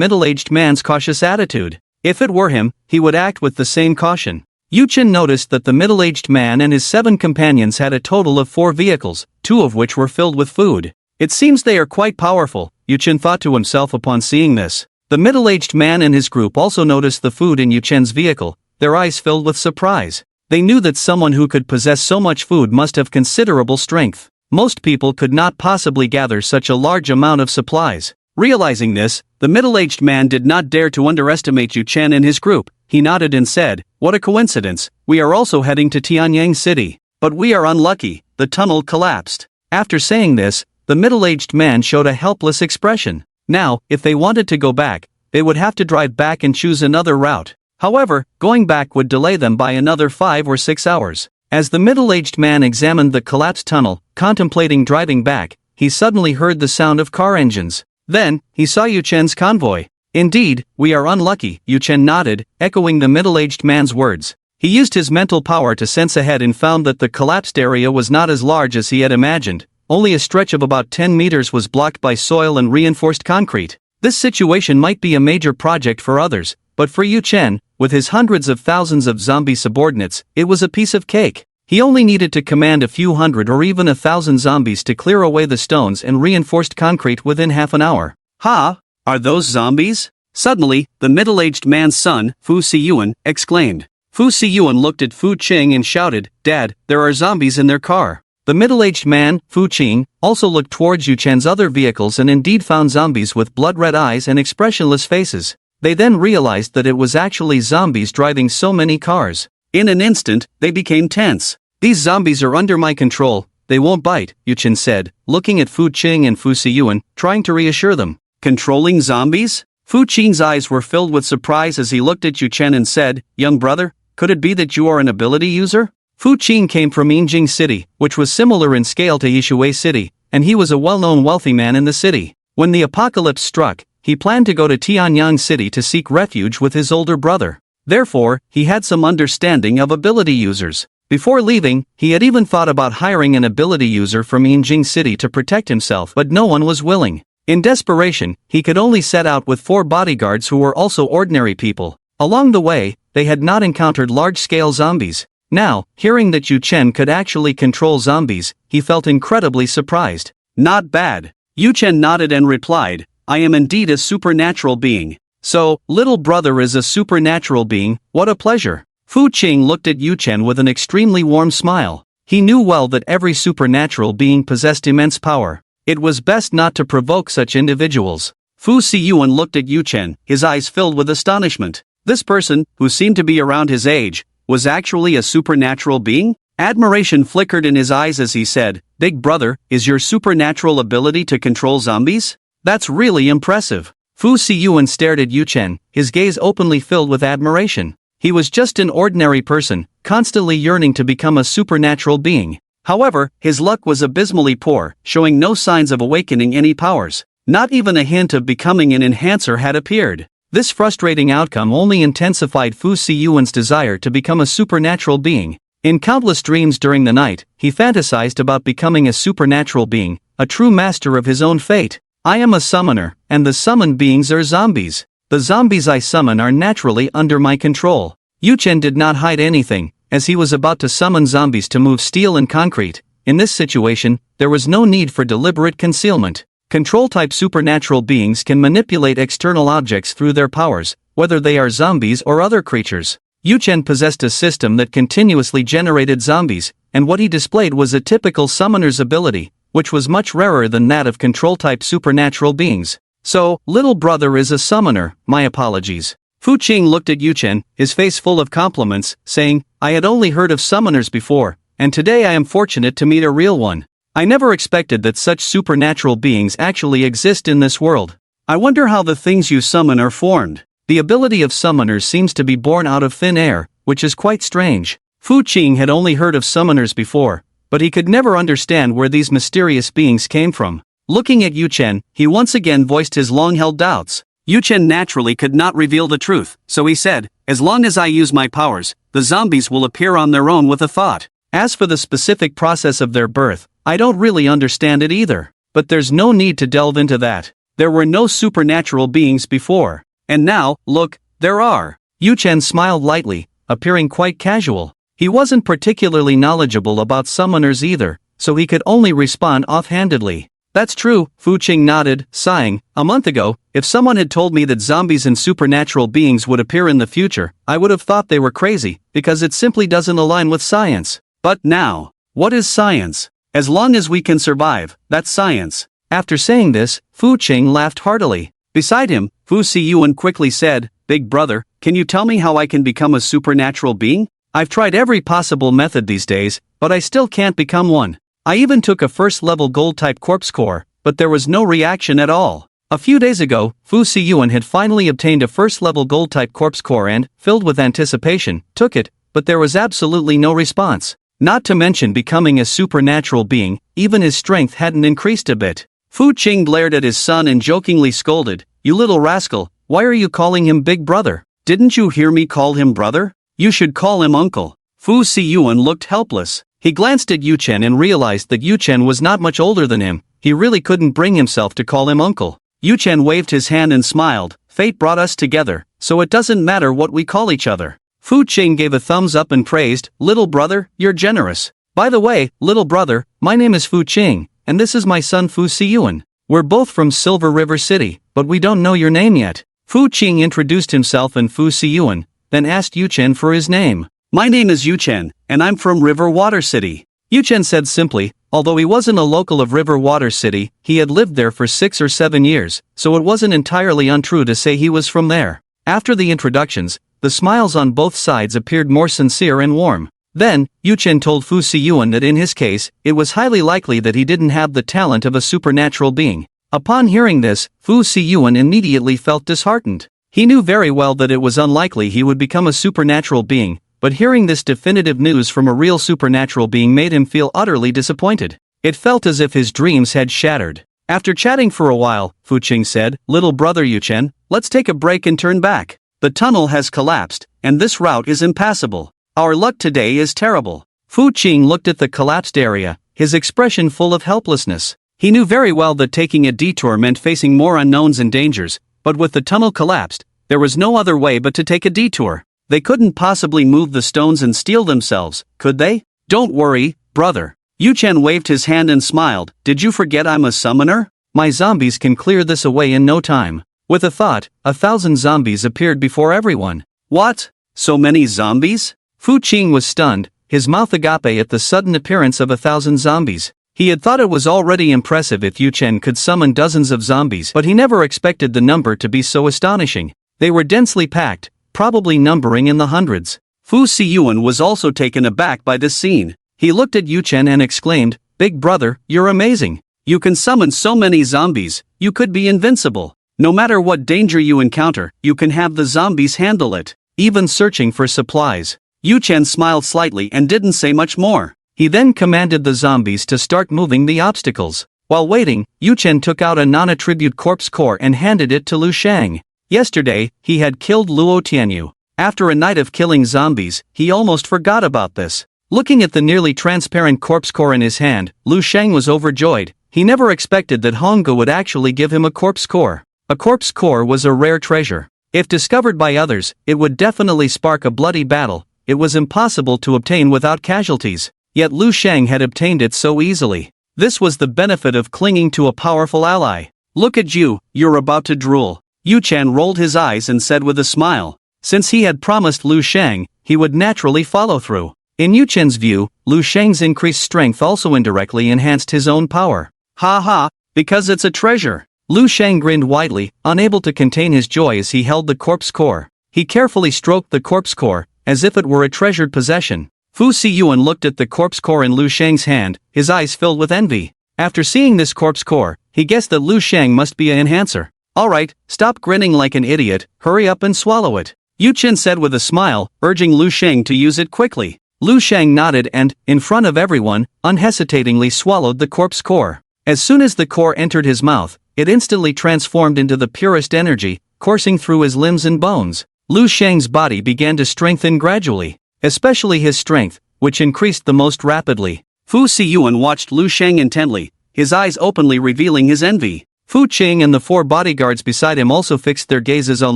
middle-aged man's cautious attitude. If it were him, he would act with the same caution. Yu Chen noticed that the middle-aged man and his 7 companions had a total of 4 vehicles, 2 of which were filled with food. It seems they are quite powerful, Yu Chen thought to himself upon seeing this. The middle-aged man and his group also noticed the food in Yu Chen's vehicle, their eyes filled with surprise. They knew that someone who could possess so much food must have considerable strength. Most people could not possibly gather such a large amount of supplies. Realizing this, the middle-aged man did not dare to underestimate Yu Chen and his group. He nodded and said, "What a coincidence, we are also heading to Tianyang City. But we are unlucky, the tunnel collapsed." After saying this, the middle-aged man showed a helpless expression. Now, if they wanted to go back, they would have to drive back and choose another route. However, going back would delay them by another 5 or 6 hours. As the middle-aged man examined the collapsed tunnel, contemplating driving back, he suddenly heard the sound of car engines. Then, he saw Yu Chen's convoy. "Indeed, we are unlucky," Yu Chen nodded, echoing the middle-aged man's words. He used his mental power to sense ahead and found that the collapsed area was not as large as he had imagined. Only a stretch of about 10 meters was blocked by soil and reinforced concrete. This situation might be a major project for others, but for Yu Chen, with his hundreds of thousands of zombie subordinates, it was a piece of cake. He only needed to command a few hundred or even 1,000 zombies to clear away the stones and reinforced concrete within half an hour. "Ha! Are those zombies?" Suddenly, the middle-aged man's son, Fu Siyuan, exclaimed. Fu Siyuan looked at Fu Qing and shouted, "Dad, there are zombies in their car." The middle-aged man, Fu Qing, also looked towards Yu Chen's other vehicles and indeed found zombies with blood-red eyes and expressionless faces. They then realized that it was actually zombies driving so many cars. In an instant, they became tense. "These zombies are under my control, they won't bite," Yu Chen said, looking at Fu Qing and Fu Siyuan, trying to reassure them. "Controlling zombies?" Fu Qing's eyes were filled with surprise as he looked at Yu Chen and said, "Young brother, could it be that you are an ability user?" Fu Qing came from Yinjing City, which was similar in scale to Yishui City, and he was a well-known wealthy man in the city. When the apocalypse struck, he planned to go to Tianyang City to seek refuge with his older brother. Therefore, he had some understanding of ability users. Before leaving, he had even thought about hiring an ability user from Yinjing City to protect himself, but no one was willing. In desperation, he could only set out with 4 bodyguards who were also ordinary people. Along the way, they had not encountered large-scale zombies. Now, hearing that Yu Chen could actually control zombies, he felt incredibly surprised. "Not bad." Yu Chen nodded and replied, "I am indeed a supernatural being." "So, little brother is a supernatural being, what a pleasure." Fu Qing looked at Yu Chen with an extremely warm smile. He knew well that every supernatural being possessed immense power. It was best not to provoke such individuals. Fu Siyuan looked at Yu Chen, his eyes filled with astonishment. This person, who seemed to be around his age, was actually a supernatural being? Admiration flickered in his eyes as he said, "Big brother, is your supernatural ability to control zombies? That's really impressive." Fu Siyuan stared at Yu Chen, his gaze openly filled with admiration. He was just an ordinary person, constantly yearning to become a supernatural being. However, his luck was abysmally poor, showing no signs of awakening any powers. Not even a hint of becoming an enhancer had appeared. This frustrating outcome only intensified Fu Siyuan's desire to become a supernatural being. In countless dreams during the night, he fantasized about becoming a supernatural being, a true master of his own fate. I am a summoner, and the summoned beings are zombies. The zombies I summon are naturally under my control. Yuchen did not hide anything, as he was about to summon zombies to move steel and concrete. In this situation, there was no need for deliberate concealment. Control-type supernatural beings can manipulate external objects through their powers, whether they are zombies or other creatures. Yuchen possessed a system that continuously generated zombies, and what he displayed was a typical summoner's ability, which was much rarer than that of control-type supernatural beings. So, little brother is a summoner, my apologies. Fu Qing looked at Yuchen, his face full of compliments, saying, I had only heard of summoners before, and today I am fortunate to meet a real one. I never expected that such supernatural beings actually exist in this world. I wonder how the things you summon are formed. The ability of summoners seems to be born out of thin air, which is quite strange. Fu Qing had only heard of summoners before, but he could never understand where these mysterious beings came from. Looking at Yuchen, he once again voiced his long-held doubts. Yuchen naturally could not reveal the truth, so he said, as long as I use my powers, the zombies will appear on their own with a thought. As for the specific process of their birth, I don't really understand it either. But there's no need to delve into that. There were no supernatural beings before. And now, look, there are. Yuchen smiled lightly, appearing quite casual. He wasn't particularly knowledgeable about summoners either, so he could only respond offhandedly. That's true, Fu Qing nodded, sighing. A month ago, if someone had told me that zombies and supernatural beings would appear in the future, I would have thought they were crazy, because it simply doesn't align with science. But now, what is science? As long as we can survive, that's science. After saying this, Fu Qing laughed heartily. Beside him, Fu Siyuan quickly said, Big brother, can you tell me how I can become a supernatural being? I've tried every possible method these days, but I still can't become one. I even took a first-level gold-type corpse core, but there was no reaction at all. A few days ago, Fu Siyuan had finally obtained a first-level gold-type corpse core and, filled with anticipation, took it, but there was absolutely no response. Not to mention becoming a supernatural being, even his strength hadn't increased a bit. Fu Qing glared at his son and jokingly scolded, You little rascal, why are you calling him big brother? Didn't you hear me call him brother? You should call him uncle. Fu Siyuan looked helpless. He glanced at Yuchen and realized that Yuchen was not much older than him. He really couldn't bring himself to call him uncle. Yuchen waved his hand and smiled, Fate brought us together, so it doesn't matter what we call each other. Fu Qing gave a thumbs up and praised, Little brother, you're generous. By the way, little brother, my name is Fu Qing, and this is my son Fu Siyuan. We're both from Silver River City, but we don't know your name yet. Fu Qing introduced himself and Fu Siyuan, then asked Yuchen for his name. My name is Yuchen, and I'm from River Water City. Yuchen said simply. Although he wasn't a local of River Water City, he had lived there for 6 or 7 years, so it wasn't entirely untrue to say he was from there. After the introductions, the smiles on both sides appeared more sincere and warm. Then, Yuchen told Fu Siyuan that in his case, it was highly likely that he didn't have the talent of a supernatural being. Upon hearing this, Fu Siyuan immediately felt disheartened. He knew very well that it was unlikely he would become a supernatural being, but hearing this definitive news from a real supernatural being made him feel utterly disappointed. It felt as if his dreams had shattered. After chatting for a while, Fu Qing said, Little brother Yuchen, let's take a break and turn back. The tunnel has collapsed, and this route is impassable. Our luck today is terrible. Fu Qing looked at the collapsed area, his expression full of helplessness. He knew very well that taking a detour meant facing more unknowns and dangers, but with the tunnel collapsed, there was no other way but to take a detour. They couldn't possibly move the stones and steal themselves, could they? Don't worry, brother. Yuchen waved his hand and smiled, Did you forget I'm a summoner? My zombies can clear this away in no time. With a thought, 1,000 zombies appeared before everyone. What? So many zombies? Fu Qing was stunned, his mouth agape at the sudden appearance of 1,000 zombies. He had thought it was already impressive if Yuchen could summon dozens of zombies, but he never expected the number to be so astonishing. They were densely packed, probably numbering in the hundreds. Fu Siyuan was also taken aback by this scene. He looked at Yuchen and exclaimed, Big brother, you're amazing. You can summon so many zombies, you could be invincible. No matter what danger you encounter, you can have the zombies handle it, even searching for supplies. Yuchen smiled slightly and didn't say much more. He then commanded the zombies to start moving the obstacles. While waiting, Yu Chen took out a non-attribute corpse core and handed it to Lu Shang. Yesterday, he had killed Luo Tianyu. After a night of killing zombies, he almost forgot about this. Looking at the nearly transparent corpse core in his hand, Lu Shang was overjoyed. He never expected that Honggu would actually give him a corpse core. A corpse core was a rare treasure. If discovered by others, it would definitely spark a bloody battle. It was impossible to obtain without casualties. Yet Lu Shang had obtained it so easily. This was the benefit of clinging to a powerful ally. Look at you, you're about to drool. Yu Chen rolled his eyes and said with a smile. Since he had promised Lu Shang, he would naturally follow through. In Yu Chen's view, Lu Shang's increased strength also indirectly enhanced his own power. Ha ha, because it's a treasure. Lu Shang grinned widely, unable to contain his joy as he held the corpse core. He carefully stroked the corpse core, as if it were a treasured possession. Fu Siyuan looked at the corpse core in Lu Shang's hand, his eyes filled with envy. After seeing this corpse core, he guessed that Lu Shang must be an enhancer. Alright, stop grinning like an idiot, hurry up and swallow it. Yu Chen said with a smile, urging Lu Shang to use it quickly. Lu Shang nodded and, in front of everyone, unhesitatingly swallowed the corpse core. As soon as the core entered his mouth, it instantly transformed into the purest energy, coursing through his limbs and bones. Lu Shang's body began to strengthen gradually, especially his strength, which increased the most rapidly. Fu Siyuan watched Lu Shang intently, his eyes openly revealing his envy. Fu Qing and the 4 bodyguards beside him also fixed their gazes on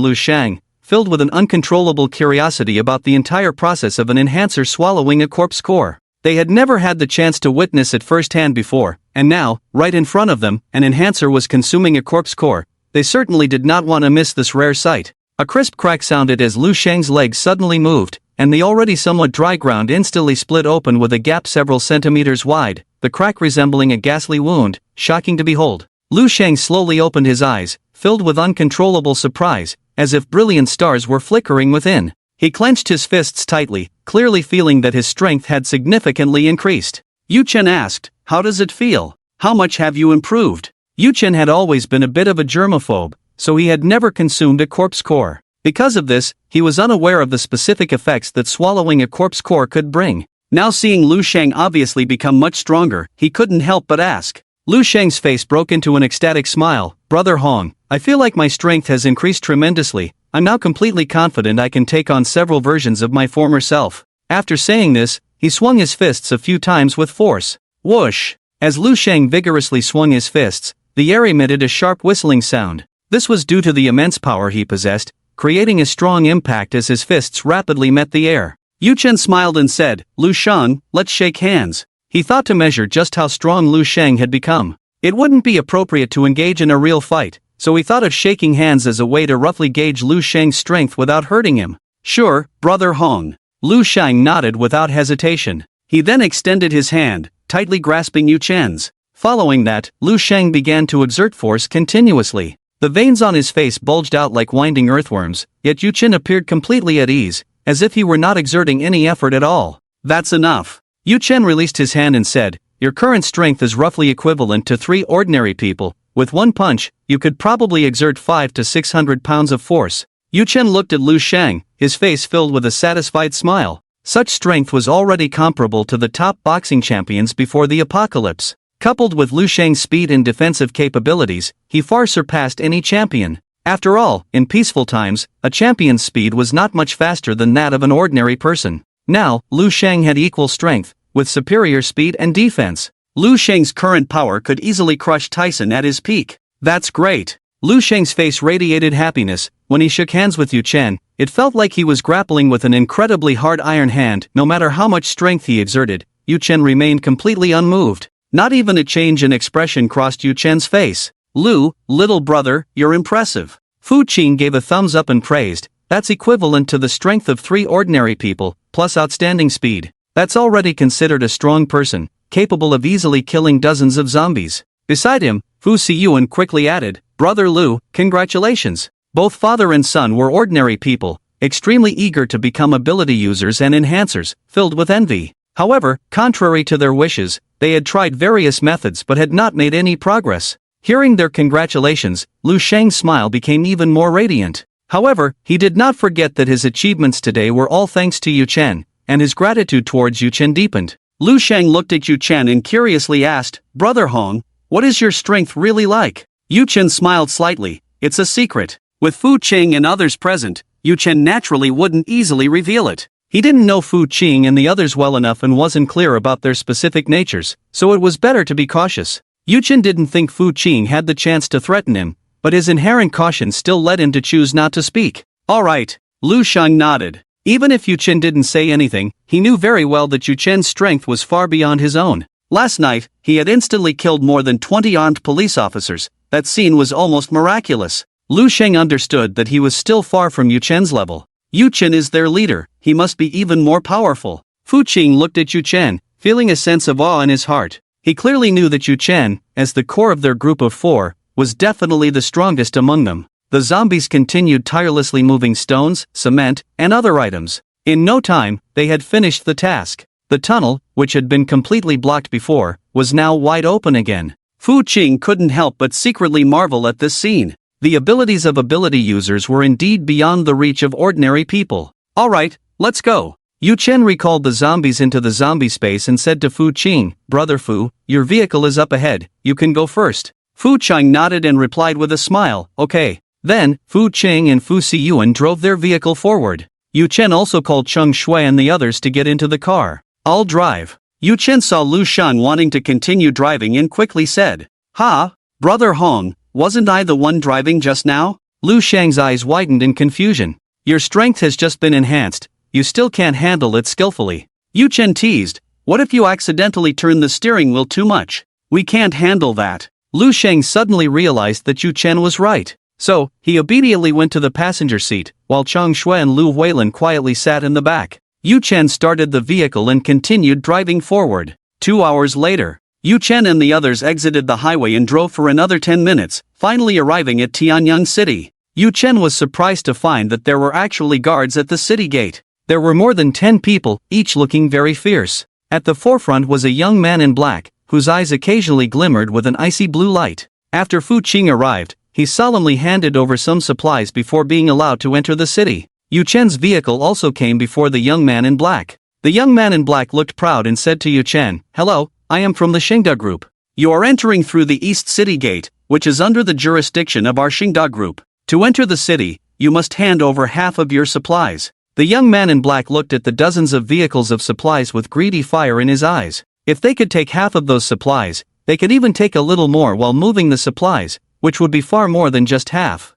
Lu Shang, filled with an uncontrollable curiosity about the entire process of an enhancer swallowing a corpse core. They had never had the chance to witness it firsthand before, and now, right in front of them, an enhancer was consuming a corpse core. They certainly did not want to miss this rare sight. A crisp crack sounded as Lu Shang's legs suddenly moved, and the already somewhat dry ground instantly split open with a gap several centimeters wide, the crack resembling a ghastly wound, shocking to behold. Lu Shang slowly opened his eyes, filled with uncontrollable surprise, as if brilliant stars were flickering within. He clenched his fists tightly, clearly feeling that his strength had significantly increased. Yu Chen asked, "How does it feel? How much have you improved?" Yu Chen had always been a bit of a germaphobe, so he had never consumed a corpse core. Because of this, he was unaware of the specific effects that swallowing a corpse core could bring. Now seeing Lu Shang obviously become much stronger, he couldn't help but ask. Lu Shang's face broke into an ecstatic smile. "Brother Hong, I feel like my strength has increased tremendously. I'm now completely confident I can take on several versions of my former self." After saying this, he swung his fists a few times with force. Whoosh! As Lu Shang vigorously swung his fists, the air emitted a sharp whistling sound. This was due to the immense power he possessed, creating a strong impact as his fists rapidly met the air. Yu Chen smiled and said, "Lu Shang, let's shake hands." He thought to measure just how strong Lu Shang had become. It wouldn't be appropriate to engage in a real fight, so he thought of shaking hands as a way to roughly gauge Lu Shang's strength without hurting him. "Sure, Brother Hong." Lu Shang nodded without hesitation. He then extended his hand, tightly grasping Yu Chen's. Following that, Lu Shang began to exert force continuously. The veins on his face bulged out like winding earthworms, yet Yu Chen appeared completely at ease, as if he were not exerting any effort at all. "That's enough." Yu Chen released his hand and said, "Your current strength is roughly equivalent to 3 ordinary people. With one punch, you could probably exert 500 to 600 pounds of force." Yu Chen looked at Lu Shang, his face filled with a satisfied smile. Such strength was already comparable to the top boxing champions before the apocalypse. Coupled with Lu Shang's speed and defensive capabilities, he far surpassed any champion. After all, in peaceful times, a champion's speed was not much faster than that of an ordinary person. Now, Lu Shang had equal strength, with superior speed and defense. Lu Shang's current power could easily crush Tyson at his peak. "That's great." Lu Shang's face radiated happiness. When he shook hands with Yu Chen, it felt like he was grappling with an incredibly hard iron hand. No matter how much strength he exerted, Yu Chen remained completely unmoved. Not even a change in expression crossed Yu Chen's face. "Lu, little brother, you're impressive." Fu Qing gave a thumbs up and praised, "That's equivalent to the strength of 3 ordinary people, plus outstanding speed. That's already considered a strong person, capable of easily killing dozens of zombies." Beside him, Fu Siyuan quickly added, "Brother Lu, congratulations." Both father and son were ordinary people, extremely eager to become ability users and enhancers, filled with envy. However, contrary to their wishes, they had tried various methods but had not made any progress. Hearing their congratulations, Lu Shang's smile became even more radiant. However, he did not forget that his achievements today were all thanks to Yu Chen, and his gratitude towards Yu Chen deepened. Lu Sheng looked at Yu Chen and curiously asked, Brother Hong, what is your strength really like? Yu Chen smiled slightly, it's a secret. With Fu Qing and others present, Yu Chen naturally wouldn't easily reveal it. He didn't know Fu Qing and the others well enough and wasn't clear about their specific natures, so it was better to be cautious. Yu Chen didn't think Fu Qing had the chance to threaten him, but his inherent caution still led him to choose not to speak. Alright, Lu Sheng nodded. Even if Yu Chen didn't say anything, he knew very well that Yu Chen's strength was far beyond his own. Last night, he had instantly killed more than 20 armed police officers. That scene was almost miraculous. Lu Sheng understood that he was still far from Yu Chen's level. Yu Chen is their leader, he must be even more powerful. Fu Qing looked at Yu Chen, feeling a sense of awe in his heart. He clearly knew that Yu Chen, as the core of their group of 4, was definitely the strongest among them. The zombies continued tirelessly moving stones, cement, and other items. In no time, they had finished the task. The tunnel, which had been completely blocked before, was now wide open again. Fu Qing couldn't help but secretly marvel at this scene. The abilities of ability users were indeed beyond the reach of ordinary people. Alright, let's go. Yu Chen recalled the zombies into the zombie space and said to Fu Qing, Brother Fu, your vehicle is up ahead, you can go first. Fu Qing nodded and replied with a smile, okay. Then, Fu Qing and Fu Siyuan drove their vehicle forward. Yu Chen also called Cheng Shui and the others to get into the car. I'll drive. Yu Chen saw Lu Shan wanting to continue driving and quickly said, Ha, Brother Hong, wasn't I the one driving just now? Lu Shang's eyes widened in confusion. Your strength has just been enhanced, you still can't handle it skillfully. Yu Chen teased, what if you accidentally turn the steering wheel too much? We can't handle that. Lu Shang suddenly realized that Yu Chen was right. So, he obediently went to the passenger seat, while Cheng Shui and Lu Huilin quietly sat in the back. Yu Chen started the vehicle and continued driving forward. 2 hours later, Yu Chen and the others exited the highway and drove for another 10 minutes, finally arriving at Tianyang City. Yu Chen was surprised to find that there were actually guards at the city gate. There were more than 10 people, each looking very fierce. At the forefront was a young man in black, whose eyes occasionally glimmered with an icy blue light. After Fu Qing arrived, he solemnly handed over some supplies before being allowed to enter the city. Yu Chen's vehicle also came before the young man in black. The young man in black looked proud and said to Yu Chen, Hello, I am from the Xingda Group. You are entering through the East City Gate, which is under the jurisdiction of our Xingda Group. To enter the city, you must hand over half of your supplies. The young man in black looked at the dozens of vehicles of supplies with greedy fire in his eyes. If they could take half of those supplies, they could even take a little more while moving the supplies, which would be far more than just half.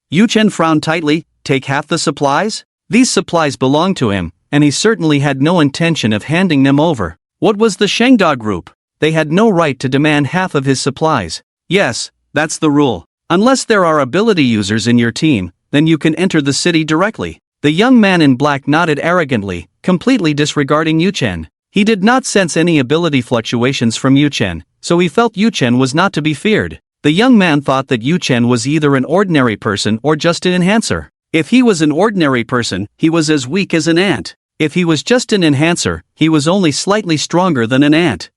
Yu Chen frowned tightly, take half the supplies? These supplies belonged to him, and he certainly had no intention of handing them over. What was the Shengda Group? They had no right to demand half of his supplies. Yes, that's the rule. Unless there are ability users in your team, then you can enter the city directly. The young man in black nodded arrogantly, completely disregarding Yu Chen. He did not sense any ability fluctuations from Yu Chen, so he felt Yu Chen was not to be feared. The young man thought that Yu Chen was either an ordinary person or just an enhancer. If he was an ordinary person, he was as weak as an ant. If he was just an enhancer, he was only slightly stronger than an ant.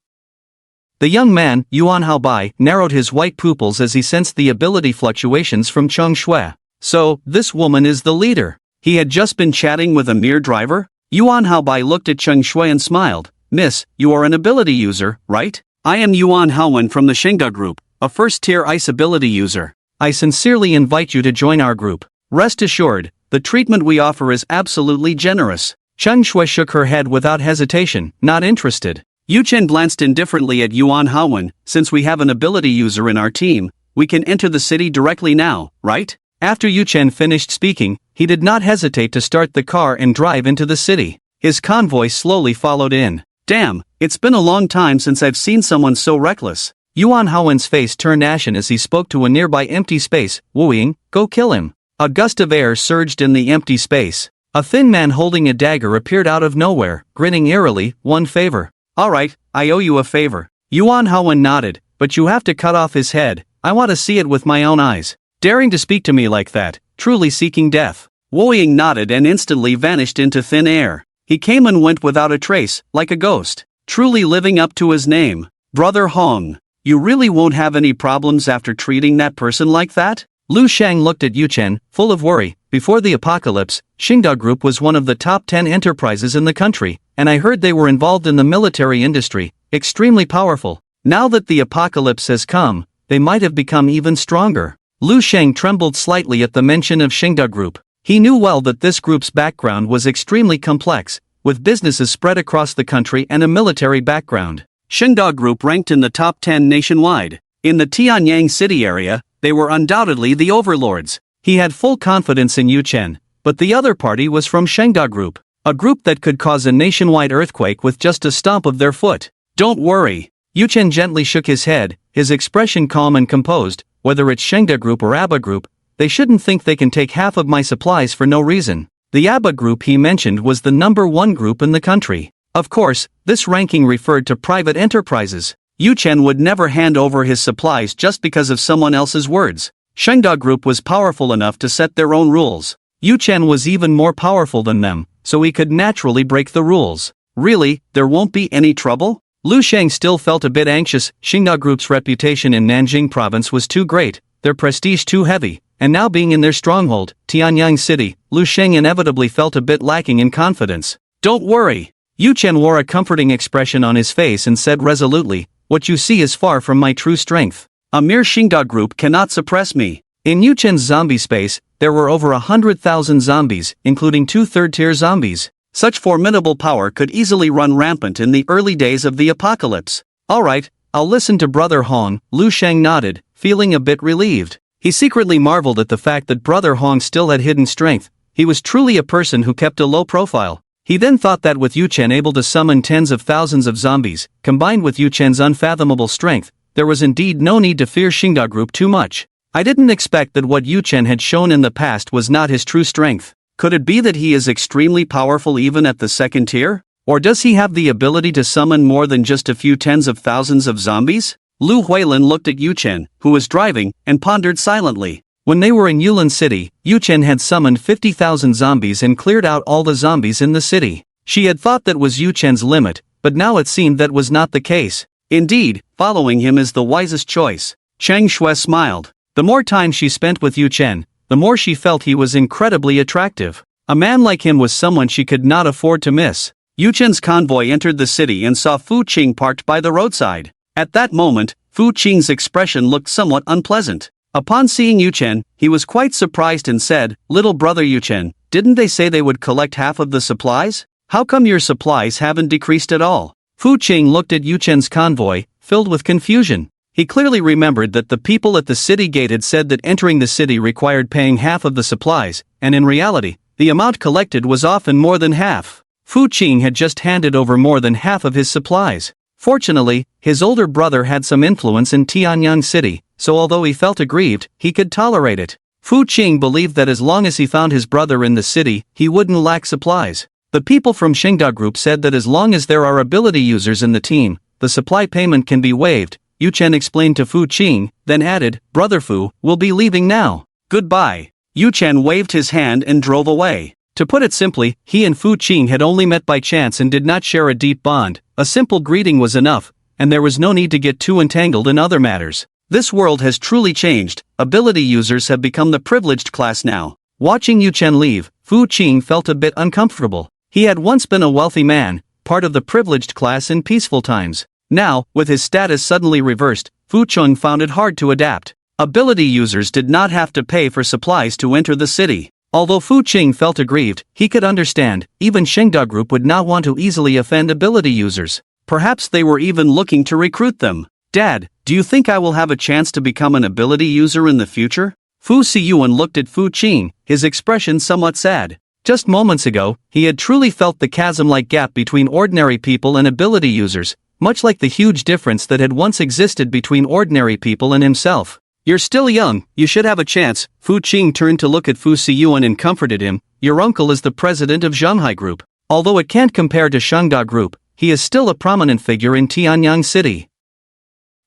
The young man, Yuan Haobai, narrowed his white pupils as he sensed the ability fluctuations from Cheng Shui. So, this woman is the leader. He had just been chatting with a mere driver? Yuan Haobai looked at Cheng Shui and smiled. Miss, you are an ability user, right? I am Yuan Haowen from the Shengda Group, a first-tier ice ability user. I sincerely invite you to join our group. Rest assured, the treatment we offer is absolutely generous. Cheng Shui shook her head without hesitation, not interested. Yu Chen glanced indifferently at Yuan Haowen. Since we have an ability user in our team, we can enter the city directly now, right? After Yu Chen finished speaking, he did not hesitate to start the car and drive into the city. His convoy slowly followed in. Damn, it's been a long time since I've seen someone so reckless. Yuan Haowen's face turned ashen as he spoke to a nearby empty space. Wu Ying, go kill him. A gust of air surged in the empty space. A thin man holding a dagger appeared out of nowhere, grinning eerily. One favor. Alright, I owe you a favor. Yuan Haowen nodded, but you have to cut off his head. I want to see it with my own eyes. Daring to speak to me like that, truly seeking death. Wu Ying nodded and instantly vanished into thin air. He came and went without a trace, like a ghost. Truly living up to his name. Brother Hong. You really won't have any problems after treating that person like that? Lu Shang looked at Yuchen, full of worry. Before the apocalypse, Xingda Group was one of the top 10 enterprises in the country, and I heard they were involved in the military industry, extremely powerful. Now that the apocalypse has come, they might have become even stronger. Lu Shang trembled slightly at the mention of Xingda Group. He knew well that this group's background was extremely complex, with businesses spread across the country and a military background. Xingda Group ranked in the top 10 nationwide. In the Tianyang city area, they were undoubtedly the overlords. He had full confidence in Yuchen, but the other party was from Xingda Group, a group that could cause a nationwide earthquake with just a stomp of their foot. Don't worry. Yuchen gently shook his head, his expression calm and composed. Whether it's Xingda Group or Abba Group, they shouldn't think they can take half of my supplies for no reason. The Abba Group he mentioned was the #1 group in the country. Of course, this ranking referred to private enterprises. Yuchen would never hand over his supplies just because of someone else's words. Xingda Group was powerful enough to set their own rules. Yuchen was even more powerful than them, so he could naturally break the rules. Really, there won't be any trouble? Lu Shang still felt a bit anxious. Xingda Group's reputation in Nanjing province was too great, their prestige too heavy, and now being in their stronghold, Tianyang City, Lu Shang inevitably felt a bit lacking in confidence. Don't worry. Yuchen wore a comforting expression on his face and said resolutely, what you see is far from my true strength. A mere Xingda Group cannot suppress me. In Yuchen's zombie space, there were over 100,000 zombies, including 2 third-tier zombies. Such formidable power could easily run rampant in the early days of the apocalypse. Alright, I'll listen to Brother Hong. Lu Shang nodded, feeling a bit relieved. He secretly marveled at the fact that Brother Hong still had hidden strength. He was truly a person who kept a low profile. He then thought that with Yuchen able to summon tens of thousands of zombies, combined with Yuchen's unfathomable strength, there was indeed no need to fear Xingda Group too much. I didn't expect that what Yuchen had shown in the past was not his true strength. Could it be that he is extremely powerful even at the second tier? Or does he have the ability to summon more than just a few tens of thousands of zombies? Lu Huilin looked at Yuchen, who was driving, and pondered silently. When they were in Yulin City, Yuchen had summoned 50,000 zombies and cleared out all the zombies in the city. She had thought that was Yuchen's limit, but now it seemed that was not the case. Indeed, following him is the wisest choice. Chang Shui smiled. The more time she spent with Yuchen, the more she felt he was incredibly attractive. A man like him was someone she could not afford to miss. Yuchen's convoy entered the city and saw Fu Qing parked by the roadside. At that moment, Fu Qing's expression looked somewhat unpleasant. Upon seeing Yuchen, he was quite surprised and said, "Little brother Yuchen, didn't they say they would collect half of the supplies? How come your supplies haven't decreased at all?" Fu Qing looked at Yuchen's convoy, filled with confusion. He clearly remembered that the people at the city gate had said that entering the city required paying half of the supplies, and in reality, the amount collected was often more than half. Fu Qing had just handed over more than half of his supplies. Fortunately, his older brother had some influence in Tianyang City, so although he felt aggrieved, he could tolerate it. Fu Qing believed that as long as he found his brother in the city, he wouldn't lack supplies. The people from Xingda Group said that as long as there are ability users in the team, the supply payment can be waived. Yuchen explained to Fu Qing, then added, "Brother Fu, we'll be leaving now. Goodbye." Yuchen waved his hand and drove away. To put it simply, he and Fu Qing had only met by chance and did not share a deep bond. A simple greeting was enough, and there was no need to get too entangled in other matters. This world has truly changed. Ability users have become the privileged class now. Watching Yuchen leave, Fu Qing felt a bit uncomfortable. He had once been a wealthy man, part of the privileged class in peaceful times. Now, with his status suddenly reversed, Fu Qing found it hard to adapt. Ability users did not have to pay for supplies to enter the city. Although Fu Qing felt aggrieved, he could understand, even Xingda Group would not want to easily offend ability users. Perhaps they were even looking to recruit them. "Dad, do you think I will have a chance to become an ability user in the future?" Fu Siyuan looked at Fu Qing, his expression somewhat sad. Just moments ago, he had truly felt the chasm-like gap between ordinary people and ability users, much like the huge difference that had once existed between ordinary people and himself. "You're still young, you should have a chance." Fu Qing turned to look at Fu Siyuan and comforted him. "Your uncle is the president of Zhanghai Group. Although it can't compare to Shangda Group, he is still a prominent figure in Tianyang City.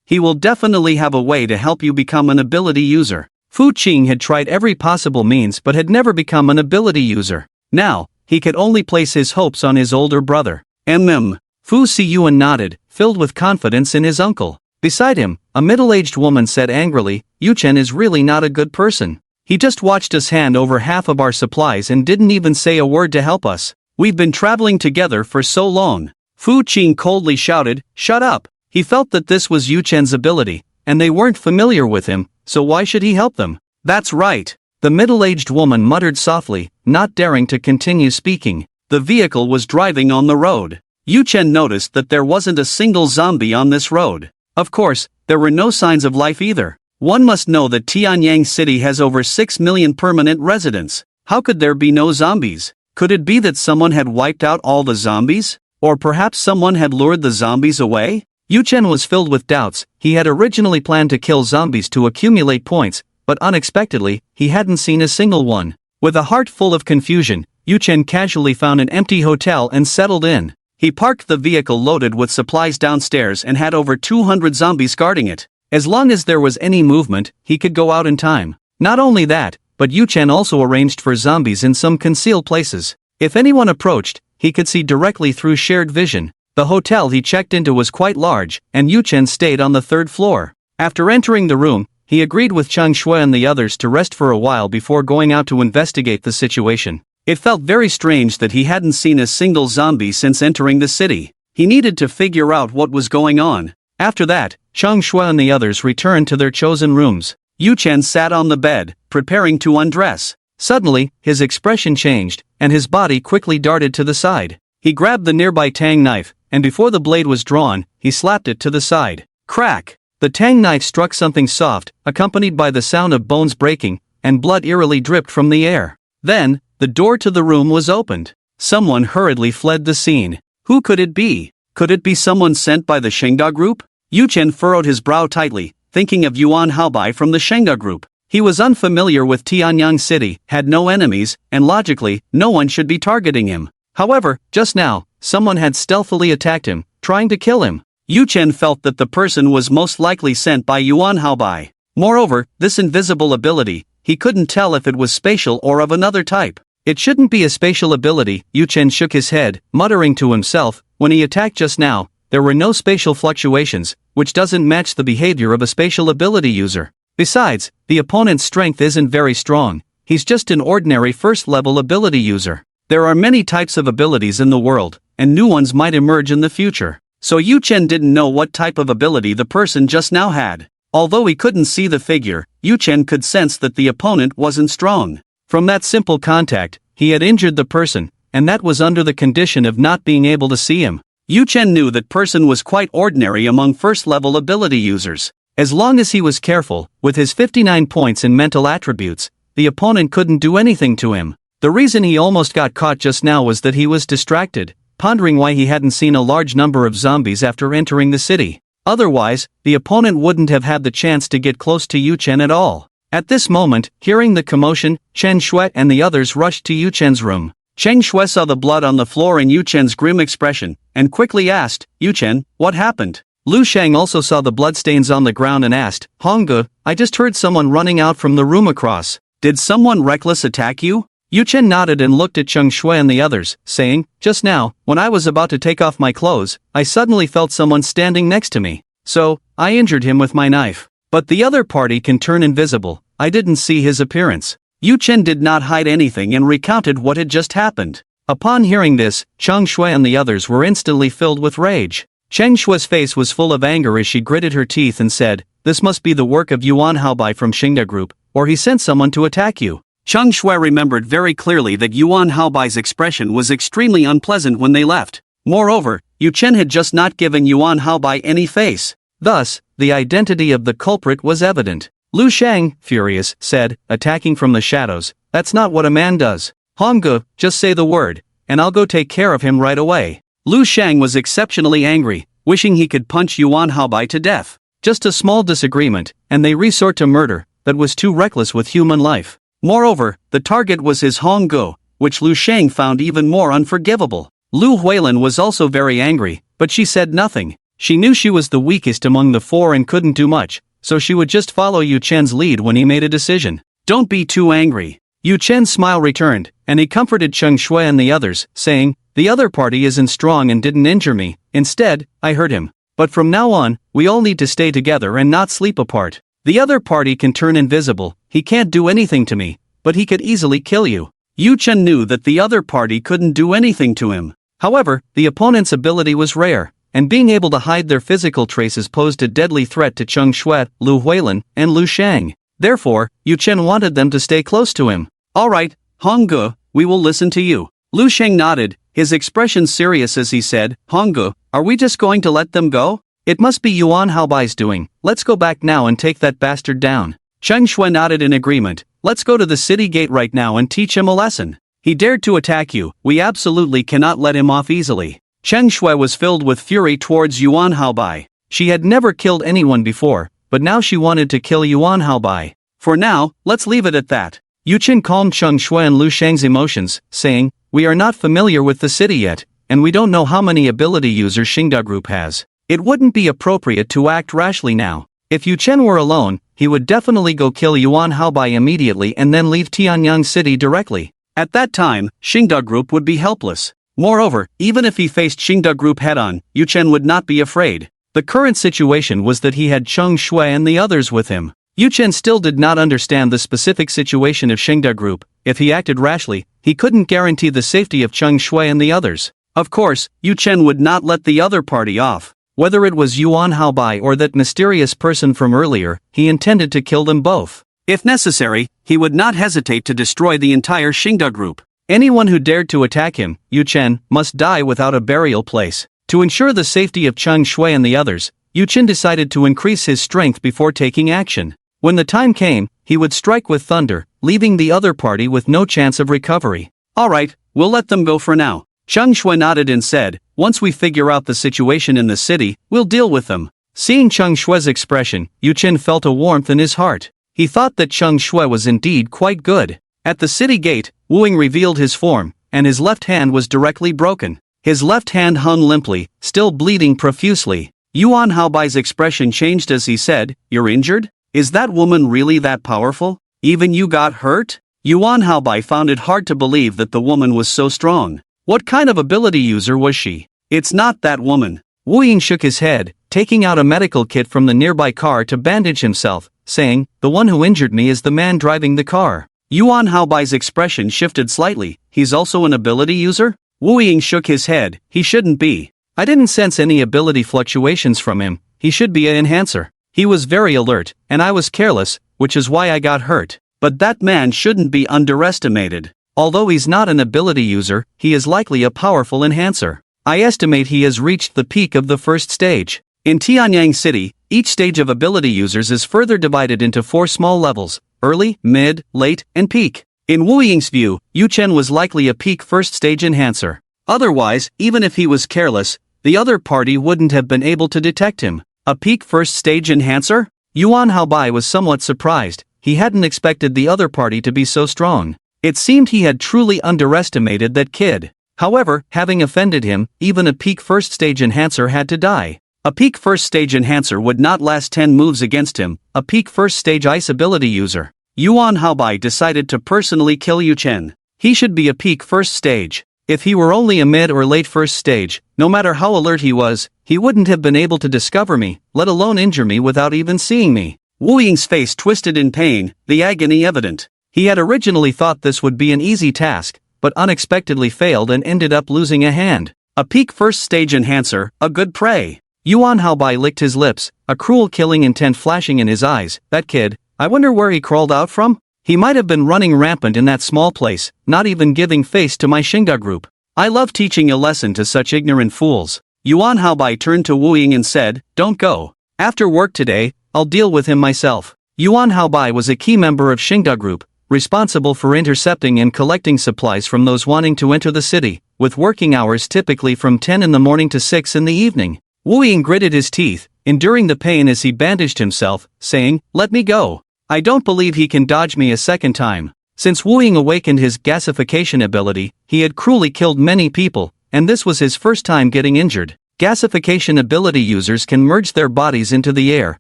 He will definitely have a way to help you become an ability user." Fu Qing had tried every possible means but had never become an ability user. Now, he could only place his hopes on his older brother. Fu Siyuan nodded, filled with confidence in his uncle. Beside him, a middle-aged woman said angrily, Yu Chen is really not a good person. He just watched us hand over half of our supplies and didn't even say a word to help us. We've been traveling together for so long. Fu Qing coldly shouted, "Shut up!" He felt that this was Yu Chen's ability, and they weren't familiar with him, so why should he help them? That's right. The middle-aged woman muttered softly, not daring to continue speaking. The vehicle was driving on the road. Yu Chen noticed that there wasn't a single zombie on this road. Of course, there were no signs of life either. One must know that Tianyang City has over 6 million permanent residents. How could there be no zombies? Could it be that someone had wiped out all the zombies? Or perhaps someone had lured the zombies away? Yu Chen was filled with doubts. He had originally planned to kill zombies to accumulate points, but unexpectedly, he hadn't seen a single one. With a heart full of confusion, Yu Chen casually found an empty hotel and settled in. He parked the vehicle loaded with supplies downstairs and had over 200 zombies guarding it. As long as there was any movement, he could go out in time. Not only that, but Yu Chen also arranged for zombies in some concealed places. If anyone approached, he could see directly through shared vision. The hotel he checked into was quite large, and Yu Chen stayed on the 3rd floor. After entering the room, he agreed with Chang Shui and the others to rest for a while before going out to investigate the situation. It felt very strange that he hadn't seen a single zombie since entering the city. He needed to figure out what was going on. After that, Chang Shui and the others returned to their chosen rooms. Yu Chen sat on the bed, preparing to undress. Suddenly, his expression changed, and his body quickly darted to the side. He grabbed the nearby tang knife, and before the blade was drawn, he slapped it to the side. Crack! The tang knife struck something soft, accompanied by the sound of bones breaking, and blood eerily dripped from the air. Then, the door to the room was opened. Someone hurriedly fled the scene. Who could it be? Could it be someone sent by the Shengda group? Yu Chen furrowed his brow tightly, thinking of Yuan Haobai from the Shengda group. He was unfamiliar with Tianyang City, had no enemies, and logically, no one should be targeting him. However, just now, someone had stealthily attacked him, trying to kill him. Yu Chen felt that the person was most likely sent by Yuan Haobai. Moreover, this invisible ability, he couldn't tell if it was spatial or of another type. It shouldn't be a spatial ability. Yu Chen shook his head, muttering to himself. When he attacked just now, there were no spatial fluctuations, which doesn't match the behavior of a spatial ability user. Besides, the opponent's strength isn't very strong. He's just an ordinary first-level ability user. There are many types of abilities in the world, and new ones might emerge in the future. So Yu Chen didn't know what type of ability the person just now had. Although he couldn't see the figure, Yu Chen could sense that the opponent wasn't strong. From that simple contact, he had injured the person, and that was under the condition of not being able to see him. Yu Chen knew that person was quite ordinary among first-level ability users. As long as he was careful, with his 59 points in mental attributes, the opponent couldn't do anything to him. The reason he almost got caught just now was that he was distracted, pondering why he hadn't seen a large number of zombies after entering the city. Otherwise, the opponent wouldn't have had the chance to get close to Yu Chen at all. At this moment, hearing the commotion, Chen Shui and the others rushed to Yu Chen's room. Chen Shui saw the blood on the floor and Yu Chen's grim expression, and quickly asked, "Yu Chen, what happened?" Lu Shang also saw the bloodstains on the ground and asked, "Hongge, I just heard someone running out from the room across. Did someone reckless attack you?" Yu Chen nodded and looked at Cheng Shui and the others, saying, "Just now, when I was about to take off my clothes, I suddenly felt someone standing next to me. So, I injured him with my knife. But the other party can turn invisible. I didn't see his appearance." Yu Chen did not hide anything and recounted what had just happened. Upon hearing this, Cheng Shui and the others were instantly filled with rage. Cheng Shui's face was full of anger as she gritted her teeth and said, "This must be the work of Yuan Haobai from Xingda Group, or he sent someone to attack you." Cheng Shui remembered very clearly that Yuan Haobai's expression was extremely unpleasant when they left. Moreover, Yu Chen had just not given Yuan Haobai any face. Thus, the identity of the culprit was evident. Lu Shang, furious, said, attacking from the shadows, "That's not what a man does. Hongge, just say the word, and I'll go take care of him right away." Lu Shang was exceptionally angry, wishing he could punch Yuan Haobai to death. Just a small disagreement, and they resort to murder, that was too reckless with human life. Moreover, the target was his Hongge, which Lu Shang found even more unforgivable. Lu Huilin was also very angry, but she said nothing. She knew she was the weakest among the four and couldn't do much, so she would just follow Yu Chen's lead when he made a decision. "Don't be too angry." Yu Chen's smile returned, and he comforted Cheng Shui and the others, saying, "The other party isn't strong and didn't injure me. Instead, I hurt him. But from now on, we all need to stay together and not sleep apart." The other party can turn invisible, he can't do anything to me, but he could easily kill you. Yu Chen knew that the other party couldn't do anything to him. However, the opponent's ability was rare, and being able to hide their physical traces posed a deadly threat to Cheng Shui, Lu Huilin, and Lu Shang. Therefore, Yu Chen wanted them to stay close to him. Alright, Honggu, we will listen to you. Lu Shang nodded, his expression serious as he said, Honggu, are we just going to let them go? It must be Yuan Haobai's doing, let's go back now and take that bastard down. Cheng Shui nodded in agreement, let's go to the city gate right now and teach him a lesson. He dared to attack you, we absolutely cannot let him off easily. Cheng Shui was filled with fury towards Yuan Haobai. She had never killed anyone before, but now she wanted to kill Yuan Haobai. For now, let's leave it at that. Yu Chen calmed Cheng Shui and Lu Shang's emotions, saying, we are not familiar with the city yet, and we don't know how many ability users Xingda Group has. It wouldn't be appropriate to act rashly now. If Yu Chen were alone, he would definitely go kill Yuan Haobai immediately and then leave Tianyang City directly. At that time, Xingda Group would be helpless. Moreover, even if he faced Xingda Group head-on, Yu Chen would not be afraid. The current situation was that he had Cheng Shui and the others with him. Yu Chen still did not understand the specific situation of Xingda Group. If he acted rashly, he couldn't guarantee the safety of Cheng Shui and the others. Of course, Yu Chen would not let the other party off. Whether it was Yuan Haobai or that mysterious person from earlier, he intended to kill them both. If necessary, he would not hesitate to destroy the entire Xingda Group. Anyone who dared to attack him, Yu Chen, must die without a burial place. To ensure the safety of Cheng Shui and the others, Yu Chen decided to increase his strength before taking action. When the time came, he would strike with thunder, leaving the other party with no chance of recovery. Alright, we'll let them go for now. Cheng Shui nodded and said, once we figure out the situation in the city, we'll deal with them. Seeing Cheng Shui's expression, Yu Chen felt a warmth in his heart. He thought that Cheng Shui was indeed quite good. At the city gate, Wu Ying revealed his form, and his left hand was directly broken. His left hand hung limply, still bleeding profusely. Yuan Haobai's expression changed as he said, you're injured? Is that woman really that powerful? Even you got hurt? Yuan Haobai found it hard to believe that the woman was so strong. What kind of ability user was she? It's not that woman. Wu Ying shook his head, taking out a medical kit from the nearby car to bandage himself, saying, the one who injured me is the man driving the car. Yuan Haobai's expression shifted slightly, he's also an ability user? Wu Ying shook his head, he shouldn't be. I didn't sense any ability fluctuations from him, he should be an enhancer. He was very alert, and I was careless, which is why I got hurt. But that man shouldn't be underestimated. Although he's not an ability user, he is likely a powerful enhancer. I estimate he has reached the peak of the first stage. In Tianyang City, each stage of ability users is further divided into 4 small levels: early, mid, late, and peak. In Wu Ying's view, Yu Chen was likely a peak first stage enhancer. Otherwise, even if he was careless, the other party wouldn't have been able to detect him. A peak first stage enhancer? Yuan Haobai was somewhat surprised. He hadn't expected the other party to be so strong. It seemed he had truly underestimated that kid. However, having offended him, even a peak first stage enhancer had to die. A peak first stage enhancer would not last 10 moves against him, a peak first stage ice ability user. Yuan Haobai decided to personally kill Yu Chen. He should be a peak first stage. If he were only a mid or late first stage, no matter how alert he was, he wouldn't have been able to discover me, let alone injure me without even seeing me. Wu Ying's face twisted in pain, the agony evident. He had originally thought this would be an easy task, but unexpectedly failed and ended up losing a hand. A peak first stage enhancer, a good prey. Yuan Haobai licked his lips, a cruel killing intent flashing in his eyes. That kid, I wonder where he crawled out from? He might have been running rampant in that small place, not even giving face to my Xingda Group. I love teaching a lesson to such ignorant fools. Yuan Haobai turned to Wu Ying and said, don't go. After work today, I'll deal with him myself. Yuan Haobai was a key member of Xingda Group, responsible for intercepting and collecting supplies from those wanting to enter the city, with working hours typically from 10 in the morning to 6 in the evening. Wu Ying gritted his teeth, enduring the pain as he bandaged himself, saying, let me go. I don't believe he can dodge me a second time. Since Wu Ying awakened his gasification ability, he had cruelly killed many people, and this was his first time getting injured. Gasification ability users can merge their bodies into the air,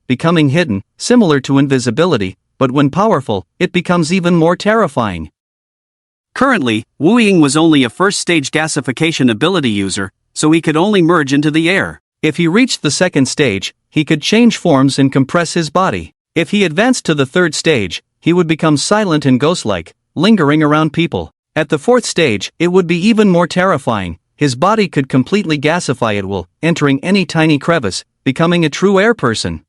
becoming hidden, similar to invisibility, but when powerful, it becomes even more terrifying. Currently, Wu Ying was only a first-stage gasification ability user, so he could only merge into the air. If he reached the second stage, he could change forms and compress his body. If he advanced to the third stage, he would become silent and ghost-like, lingering around people. At the fourth stage, it would be even more terrifying. His body could completely gasify at will, entering any tiny crevice, becoming a true air person.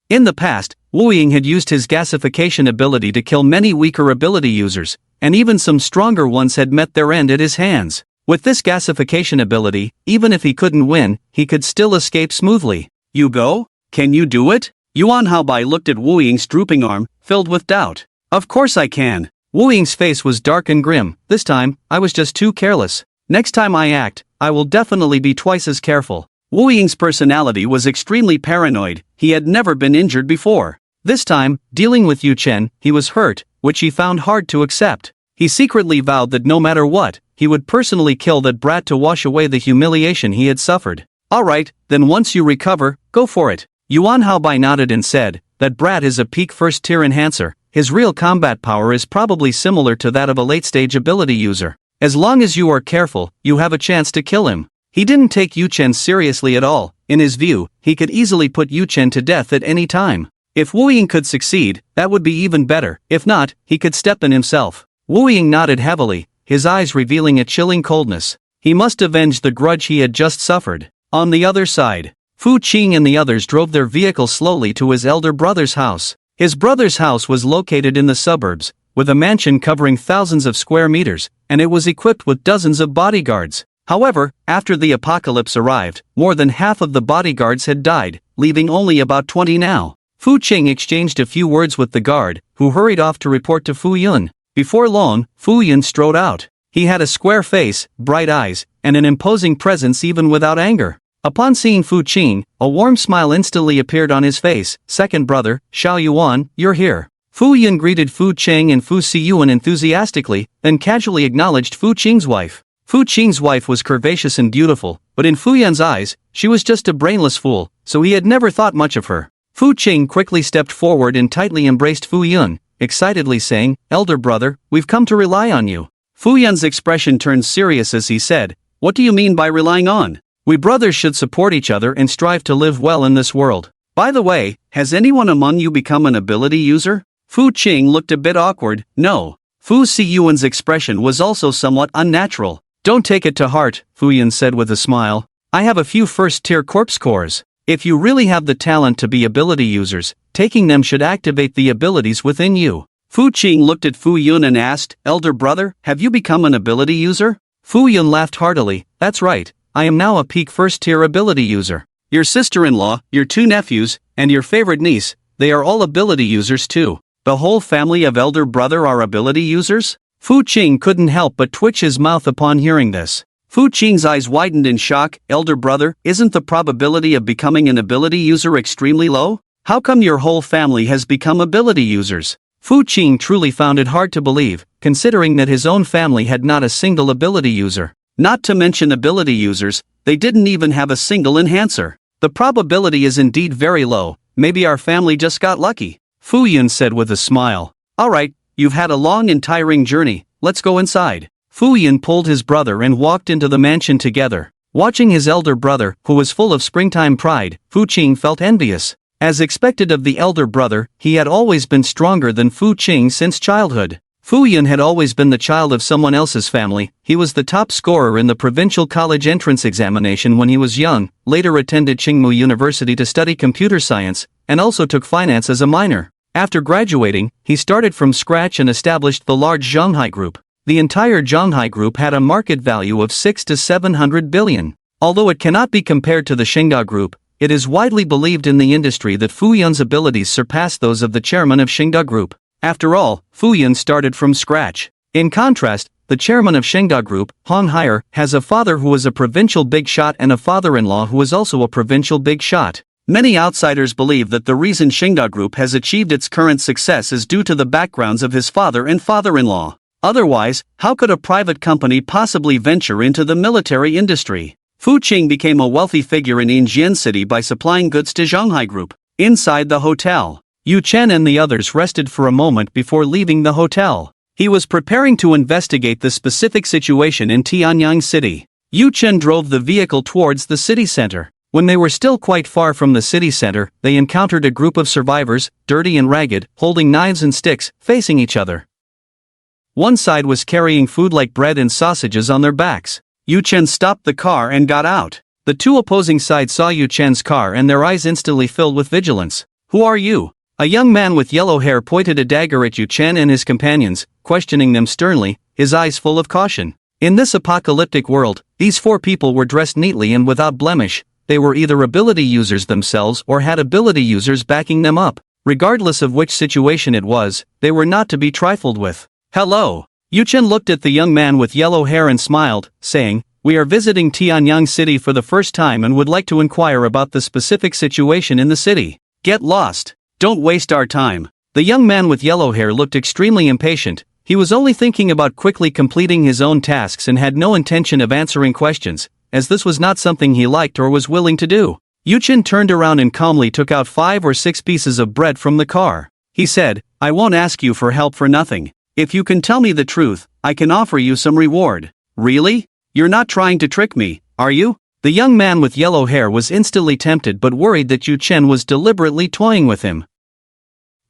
In the past, Wu Ying had used his gasification ability to kill many weaker ability users, and even some stronger ones had met their end at his hands. With this gasification ability, even if he couldn't win, he could still escape smoothly. You go? Can you do it? Yuan Haobai looked at Wu Ying's drooping arm, filled with doubt. Of course I can. Wu Ying's face was dark and grim. This time, I was just too careless. Next time I act, I will definitely be twice as careful. Wu Ying's personality was extremely paranoid. He had never been injured before. This time, dealing with Yu Chen, he was hurt, which he found hard to accept. He secretly vowed that no matter what, he would personally kill that brat to wash away the humiliation he had suffered. Alright, then once you recover, go for it. Yuan Haobai nodded and said, that brat is a peak first-tier enhancer. His real combat power is probably similar to that of a late-stage ability user. As long as you are careful, you have a chance to kill him. He didn't take Yu Chen seriously at all. In his view, he could easily put Yu Chen to death at any time. If Wu Ying could succeed, that would be even better. If not, he could step in himself. Wu Ying nodded heavily, his eyes revealing a chilling coldness. He must avenge the grudge he had just suffered. On the other side, Fu Qing and the others drove their vehicle slowly to his elder brother's house. His brother's house was located in the suburbs, with a mansion covering thousands of square meters, and it was equipped with dozens of bodyguards. However, after the apocalypse arrived, more than half of the bodyguards had died, leaving only about 20 now. Fu Qing exchanged a few words with the guard, who hurried off to report to Fu Yun. Before long, Fu Yun strode out. He had a square face, bright eyes, and an imposing presence even without anger. Upon seeing Fu Qing, a warm smile instantly appeared on his face. Second brother, Xiao Yuan, you're here. Fu Yun greeted Fu Qing and Fu Siyuan enthusiastically, then casually acknowledged Fu Qing's wife. Fu Qing's wife was curvaceous and beautiful, but in Fu Yun's eyes, she was just a brainless fool, so he had never thought much of her. Fu Qing quickly stepped forward and tightly embraced Fu Yun, excitedly saying, elder brother, we've come to rely on you. Fu Yun's expression turned serious as he said, what do you mean by relying on? We brothers should support each other and strive to live well in this world. By the way, has anyone among you become an ability user? Fu Qing looked a bit awkward. No. Fu Siyuan's expression was also somewhat unnatural. Don't take it to heart, Fu Yun said with a smile. I have a few first-tier corpse cores. If you really have the talent to be ability users, taking them should activate the abilities within you. Fu Qing looked at Fu Yun and asked, elder brother, have you become an ability user? Fu Yun laughed heartily. That's right. I am now a peak first-tier ability user. Your sister-in-law, your two nephews, and your favorite niece, they are all ability users too. The whole family of elder brother are ability users? Fu Qing couldn't help but twitch his mouth upon hearing this. Fu Qing's eyes widened in shock. Elder brother, isn't the probability of becoming an ability user extremely low? How come your whole family has become ability users? Fu Qing truly found it hard to believe, considering that his own family had not a single ability user. Not to mention ability users, they didn't even have a single enhancer. The probability is indeed very low. Maybe our family just got lucky. Fu Yun said with a smile. Alright, you've had a long and tiring journey, let's go inside. Fu Yun pulled his brother and walked into the mansion together. Watching his elder brother, who was full of springtime pride, Fu Qing felt envious. As expected of the elder brother, he had always been stronger than Fu Qing since childhood. Fu Yun had always been the child of someone else's family. He was the top scorer in the provincial college entrance examination when he was young, later attended Qingmu University to study computer science, and also took finance as a minor. After graduating, he started from scratch and established the large Zhonghai Group. The entire Zhonghai Group had a market value of 6 to 700 billion. Although it cannot be compared to the Xingda Group, it is widely believed in the industry that Fu Yun's abilities surpassed those of the chairman of Xingda Group. After all, Fu Yun started from scratch. In contrast, the chairman of Xingda Group, Hong Haier, has a father who is a provincial big shot and a father-in-law who is also a provincial big shot. Many outsiders believe that the reason Xingda Group has achieved its current success is due to the backgrounds of his father and father-in-law. Otherwise, how could a private company possibly venture into the military industry? Fu Qing became a wealthy figure in Yinjian City by supplying goods to Zhonghai Group. Inside the hotel, Yu Chen and the others rested for a moment before leaving the hotel. He was preparing to investigate the specific situation in Tianyang City. Yu Chen drove the vehicle towards the city center. When they were still quite far from the city center, they encountered a group of survivors, dirty and ragged, holding knives and sticks, facing each other. One side was carrying food like bread and sausages on their backs. Yu Chen stopped the car and got out. The two opposing sides saw Yu Chen's car and their eyes instantly filled with vigilance. "Who are you?" A young man with yellow hair pointed a dagger at Yu Chen and his companions, questioning them sternly, his eyes full of caution. In this apocalyptic world, these four people were dressed neatly and without blemish. They were either ability users themselves or had ability users backing them up. Regardless of which situation it was, they were not to be trifled with. "Hello." Yu Chen looked at the young man with yellow hair and smiled, saying, "We are visiting Tianyang City for the first time and would like to inquire about the specific situation in the city." "Get lost. Don't waste our time." The young man with yellow hair looked extremely impatient. He was only thinking about quickly completing his own tasks and had no intention of answering questions, as this was not something he liked or was willing to do. Yu Chen turned around and calmly took out 5 or 6 pieces of bread from the car. He said, "I won't ask you for help for nothing. If you can tell me the truth, I can offer you some reward." "Really? You're not trying to trick me, are you?" The young man with yellow hair was instantly tempted but worried that Yu Chen was deliberately toying with him.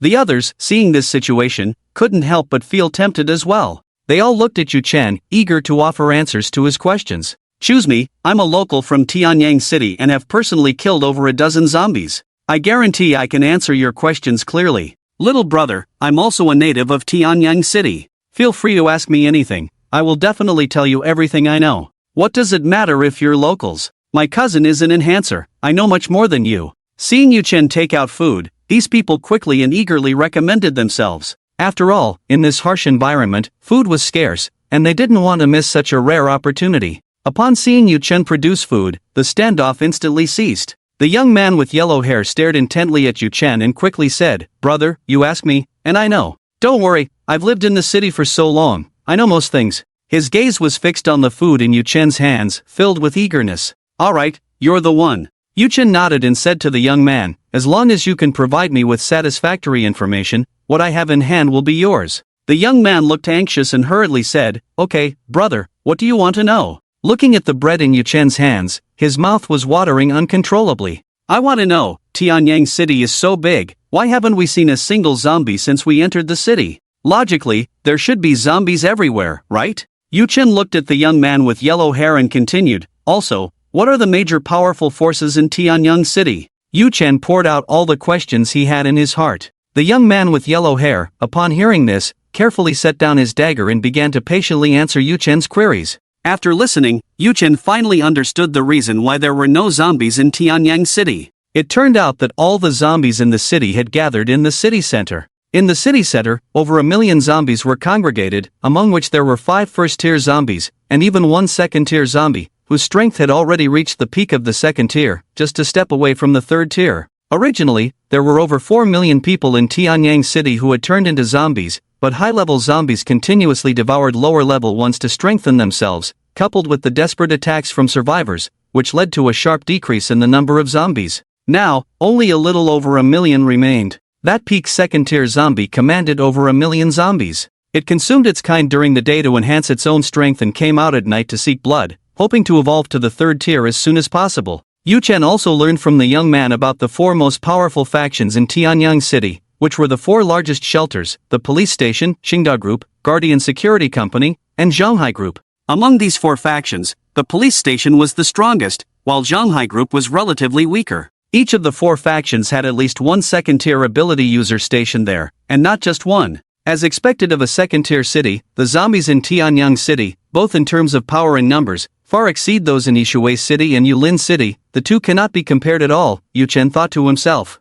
The others, seeing this situation, couldn't help but feel tempted as well. They all looked at Yu Chen, eager to offer answers to his questions. "Choose me, I'm a local from Tianyang City and have personally killed over a dozen zombies. I guarantee I can answer your questions clearly. Little brother, I'm also a native of Tianyang City. Feel free to ask me anything, I will definitely tell you everything I know. What does it matter if you're locals? My cousin is an enhancer, I know much more than you." Seeing Yu Chen take out food, these people quickly and eagerly recommended themselves. After all, in this harsh environment, food was scarce, and they didn't want to miss such a rare opportunity. Upon seeing Yu Chen produce food, the standoff instantly ceased. The young man with yellow hair stared intently at Yu Chen and quickly said, "Brother, you ask me, and I know. Don't worry, I've lived in the city for so long, I know most things." His gaze was fixed on the food in Yu Chen's hands, filled with eagerness. "Alright, you're the one." Yu Chen nodded and said to the young man, "As long as you can provide me with satisfactory information, what I have in hand will be yours." The young man looked anxious and hurriedly said, "Okay, brother, what do you want to know?" Looking at the bread in Yu Chen's hands, his mouth was watering uncontrollably. "I want to know, Tianyang City is so big, why haven't we seen a single zombie since we entered the city? Logically, there should be zombies everywhere, right?" Yu Chen looked at the young man with yellow hair and continued, "Also, what are the major powerful forces in Tianyang City?" Yu Chen poured out all the questions he had in his heart. The young man with yellow hair, upon hearing this, carefully set down his dagger and began to patiently answer Yu Chen's queries. After listening, Yu Chen finally understood the reason why there were no zombies in Tianyang City. It turned out that all the zombies in the city had gathered in the city center. In the city center, over 1 million zombies were congregated, among which there were 5 first-tier zombies, and even 1 second-tier zombie, whose strength had already reached the peak of the second tier, just a step away from the third tier. Originally, there were over 4 million people in Tianyang City who had turned into zombies, but high-level zombies continuously devoured lower-level ones to strengthen themselves, coupled with the desperate attacks from survivors, which led to a sharp decrease in the number of zombies. Now, only a little over 1 million remained. That peak second-tier zombie commanded over 1 million zombies. It consumed its kind during the day to enhance its own strength and came out at night to seek blood, hoping to evolve to the third tier as soon as possible. Yu Chen also learned from the young man about the 4 most powerful factions in Tianyang City, which were the 4 largest shelters, the police station, Xingda Group, Guardian Security Company, and Zhanghai Group. Among these 4 factions, the police station was the strongest, while Zhanghai Group was relatively weaker. Each of the 4 factions had at least 1 second-tier ability user stationed there, and not just one. As expected of a second-tier city, the zombies in Tianyang City, both in terms of power and numbers, far exceed those in Yishui City and Yulin City. The two cannot be compared at all, Yu Chen thought to himself.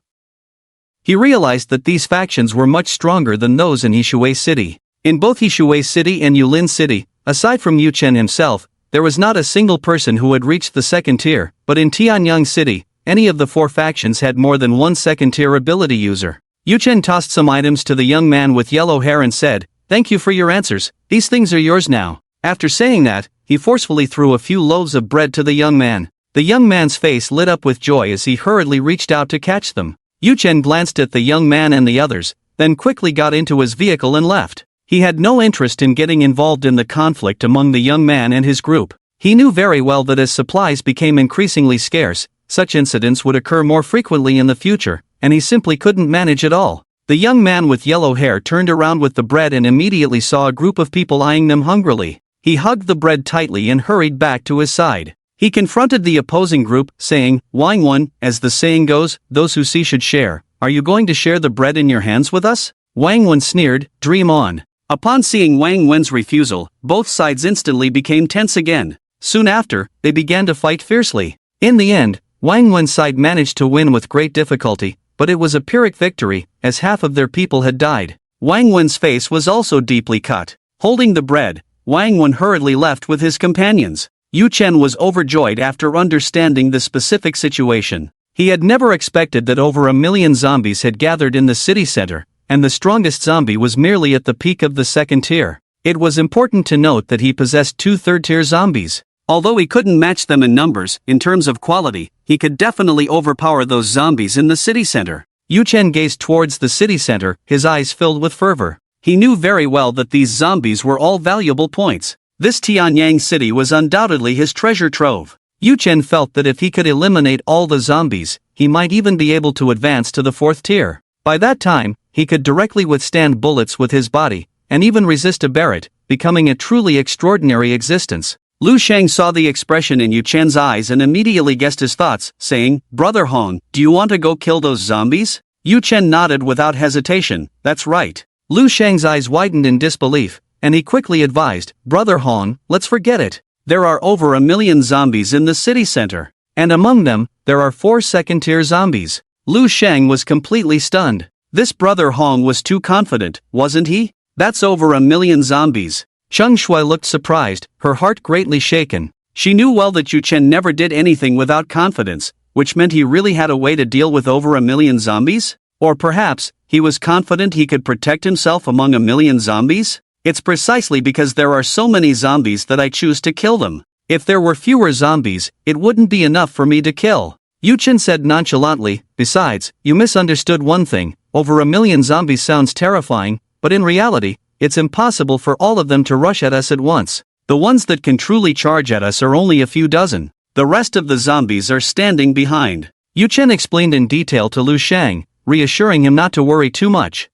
He realized that these factions were much stronger than those in Yishui City. In both Yishui City and Yulin City, aside from Yu Chen himself, there was not a single person who had reached the second tier, but in Tianyang City, any of the 4 factions had more than 1 second-tier ability user. Yu Chen tossed some items to the young man with yellow hair and said, "Thank you for your answers, these things are yours now." After saying that, he forcefully threw a few loaves of bread to the young man. The young man's face lit up with joy as he hurriedly reached out to catch them. Yu Chen glanced at the young man and the others, then quickly got into his vehicle and left. He had no interest in getting involved in the conflict among the young man and his group. He knew very well that as supplies became increasingly scarce, such incidents would occur more frequently in the future, and he simply couldn't manage it all. The young man with yellow hair turned around with the bread and immediately saw a group of people eyeing them hungrily. He hugged the bread tightly and hurried back to his side. He confronted the opposing group, saying, "Wang Wen, as the saying goes, those who see should share. Are you going to share the bread in your hands with us?" Wang Wen sneered, "Dream on." Upon seeing Wang Wen's refusal, both sides instantly became tense again. Soon after, they began to fight fiercely. In the end, Wang Wen's side managed to win with great difficulty, but it was a Pyrrhic victory, as half of their people had died. Wang Wen's face was also deeply cut. Holding the bread, Wang Wen hurriedly left with his companions. Yu Chen was overjoyed after understanding the specific situation. He had never expected that over 1,000,000 zombies had gathered in the city center, and the strongest zombie was merely at the peak of the second tier. It was important to note that he possessed 2 third-tier zombies. Although he couldn't match them in numbers, in terms of quality, he could definitely overpower those zombies in the city center. Yu Chen gazed towards the city center, his eyes filled with fervor. He knew very well that these zombies were all valuable points. This Tianyang city was undoubtedly his treasure trove. Yu Chen felt that if he could eliminate all the zombies, he might even be able to advance to the 4th tier. By that time, he could directly withstand bullets with his body, and even resist a Barrett, becoming a truly extraordinary existence. Lu Sheng saw the expression in Yu Chen's eyes and immediately guessed his thoughts, saying, "Brother Hong, do you want to go kill those zombies?" Yu Chen nodded without hesitation, "That's right." Lu Sheng's eyes widened in disbelief, and he quickly advised, "Brother Hong, let's forget it. There are over 1,000,000 zombies in the city center, and among them, there are 4 second-tier zombies." Lu Sheng was completely stunned. This Brother Hong was too confident, wasn't he? That's over 1,000,000 zombies. Cheng Shui looked surprised, her heart greatly shaken. She knew well that Yu Chen never did anything without confidence, which meant he really had a way to deal with over 1,000,000 zombies? Or perhaps, he was confident he could protect himself among 1,000,000 zombies? It's precisely because there are so many zombies that I choose to kill them. If there were fewer zombies, it wouldn't be enough for me to kill. Yu Chen said nonchalantly, "Besides, you misunderstood one thing. Over 1,000,000 zombies sounds terrifying, but in reality, it's impossible for all of them to rush at us at once. The ones that can truly charge at us are only a few dozen. The rest of the zombies are standing behind." Yu Chen explained in detail to Lu Sheng, reassuring him not to worry too much.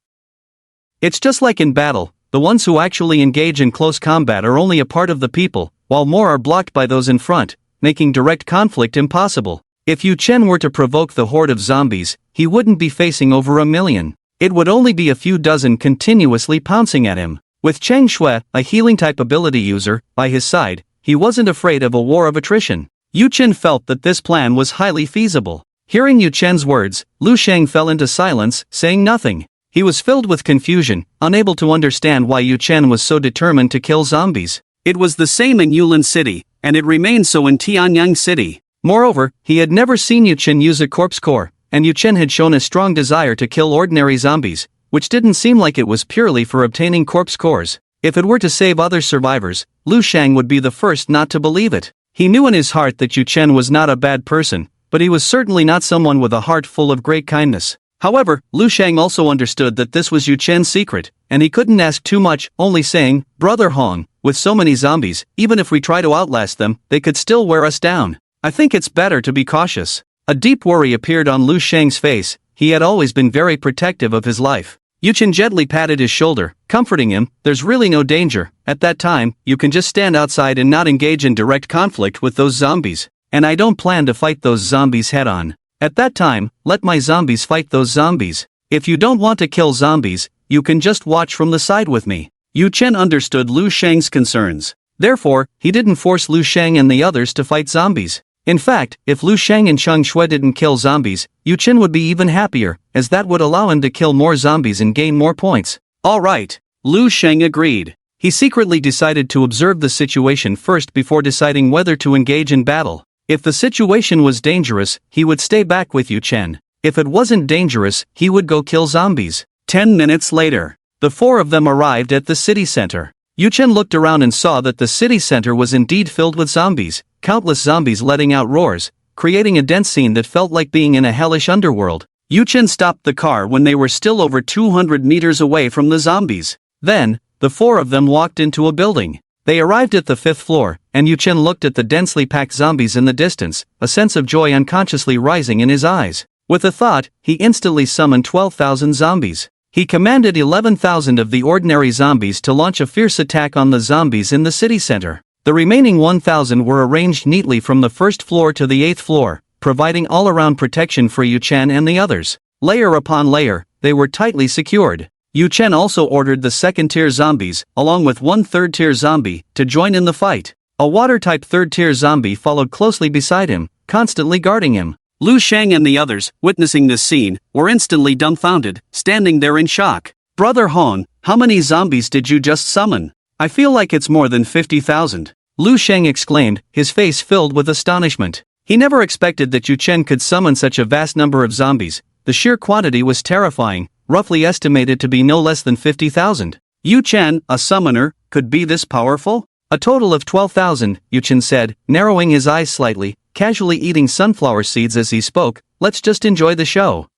It's just like in battle, the ones who actually engage in close combat are only a part of the people, while more are blocked by those in front, making direct conflict impossible. If Yu Chen were to provoke the horde of zombies, he wouldn't be facing over 1,000,000. It would only be a few dozen continuously pouncing at him. With Cheng Shui, a healing-type ability user, by his side, he wasn't afraid of a war of attrition. Yu Chen felt that this plan was highly feasible. Hearing Yu Chen's words, Lu Sheng fell into silence, saying nothing. He was filled with confusion, unable to understand why Yu Chen was so determined to kill zombies. It was the same in Yulin City, and it remained so in Tianyang City. Moreover, he had never seen Yu Chen use a corpse core, and Yu Chen had shown a strong desire to kill ordinary zombies, which didn't seem like it was purely for obtaining corpse cores. If it were to save other survivors, Lu Sheng would be the first not to believe it. He knew in his heart that Yu Chen was not a bad person, but he was certainly not someone with a heart full of great kindness. However, Lu Sheng also understood that this was Yu Chen's secret, and he couldn't ask too much, only saying, "Brother Hong, with so many zombies, even if we try to outlast them, they could still wear us down. I think it's better to be cautious." A deep worry appeared on Lu Sheng's face. He had always been very protective of his life. Yu Chen gently patted his shoulder, comforting him, "There's really no danger. At that time, you can just stand outside and not engage in direct conflict with those zombies. And I don't plan to fight those zombies head-on. At that time, let my zombies fight those zombies. If you don't want to kill zombies, you can just watch from the side with me." Yu Chen understood Lu Sheng's concerns. Therefore, he didn't force Lu Sheng and the others to fight zombies. In fact, if Lu Sheng and Cheng Shui didn't kill zombies, Yu Chen would be even happier, as that would allow him to kill more zombies and gain more points. All right, Lu Sheng agreed. He secretly decided to observe the situation first before deciding whether to engage in battle. If the situation was dangerous, he would stay back with Yu Chen. If it wasn't dangerous, he would go kill zombies. 10 minutes later, the 4 of them arrived at the city center. Yu Chen looked around and saw that the city center was indeed filled with zombies, countless zombies letting out roars, creating a dense scene that felt like being in a hellish underworld. Yu Chen stopped the car when they were still over 200 meters away from the zombies. Then, the 4 of them walked into a building. They arrived at the 5th floor, and Yu Chen looked at the densely packed zombies in the distance, a sense of joy unconsciously rising in his eyes. With a thought, he instantly summoned 12,000 zombies. He commanded 11,000 of the ordinary zombies to launch a fierce attack on the zombies in the city center. The remaining 1,000 were arranged neatly from the 1st floor to the 8th floor, providing all-around protection for Yu Chen and the others. Layer upon layer, they were tightly secured. Yu Chen also ordered the 2nd-tier zombies, along with one 3rd-tier zombie, to join in the fight. A water-type 3rd-tier zombie followed closely beside him, constantly guarding him. Lu Shang and the others, witnessing this scene, were instantly dumbfounded, standing there in shock. "Brother Hong, how many zombies did you just summon? I feel like it's more than 50,000. Lu Shang exclaimed, his face filled with astonishment. He never expected that Yu Chen could summon such a vast number of zombies. The sheer quantity was terrifying, roughly estimated to be no less than 50,000. Yu Chen, a summoner, could be this powerful? A total of 12,000, Yu Chen said, narrowing his eyes slightly, casually eating sunflower seeds as he spoke. Let's just enjoy the show.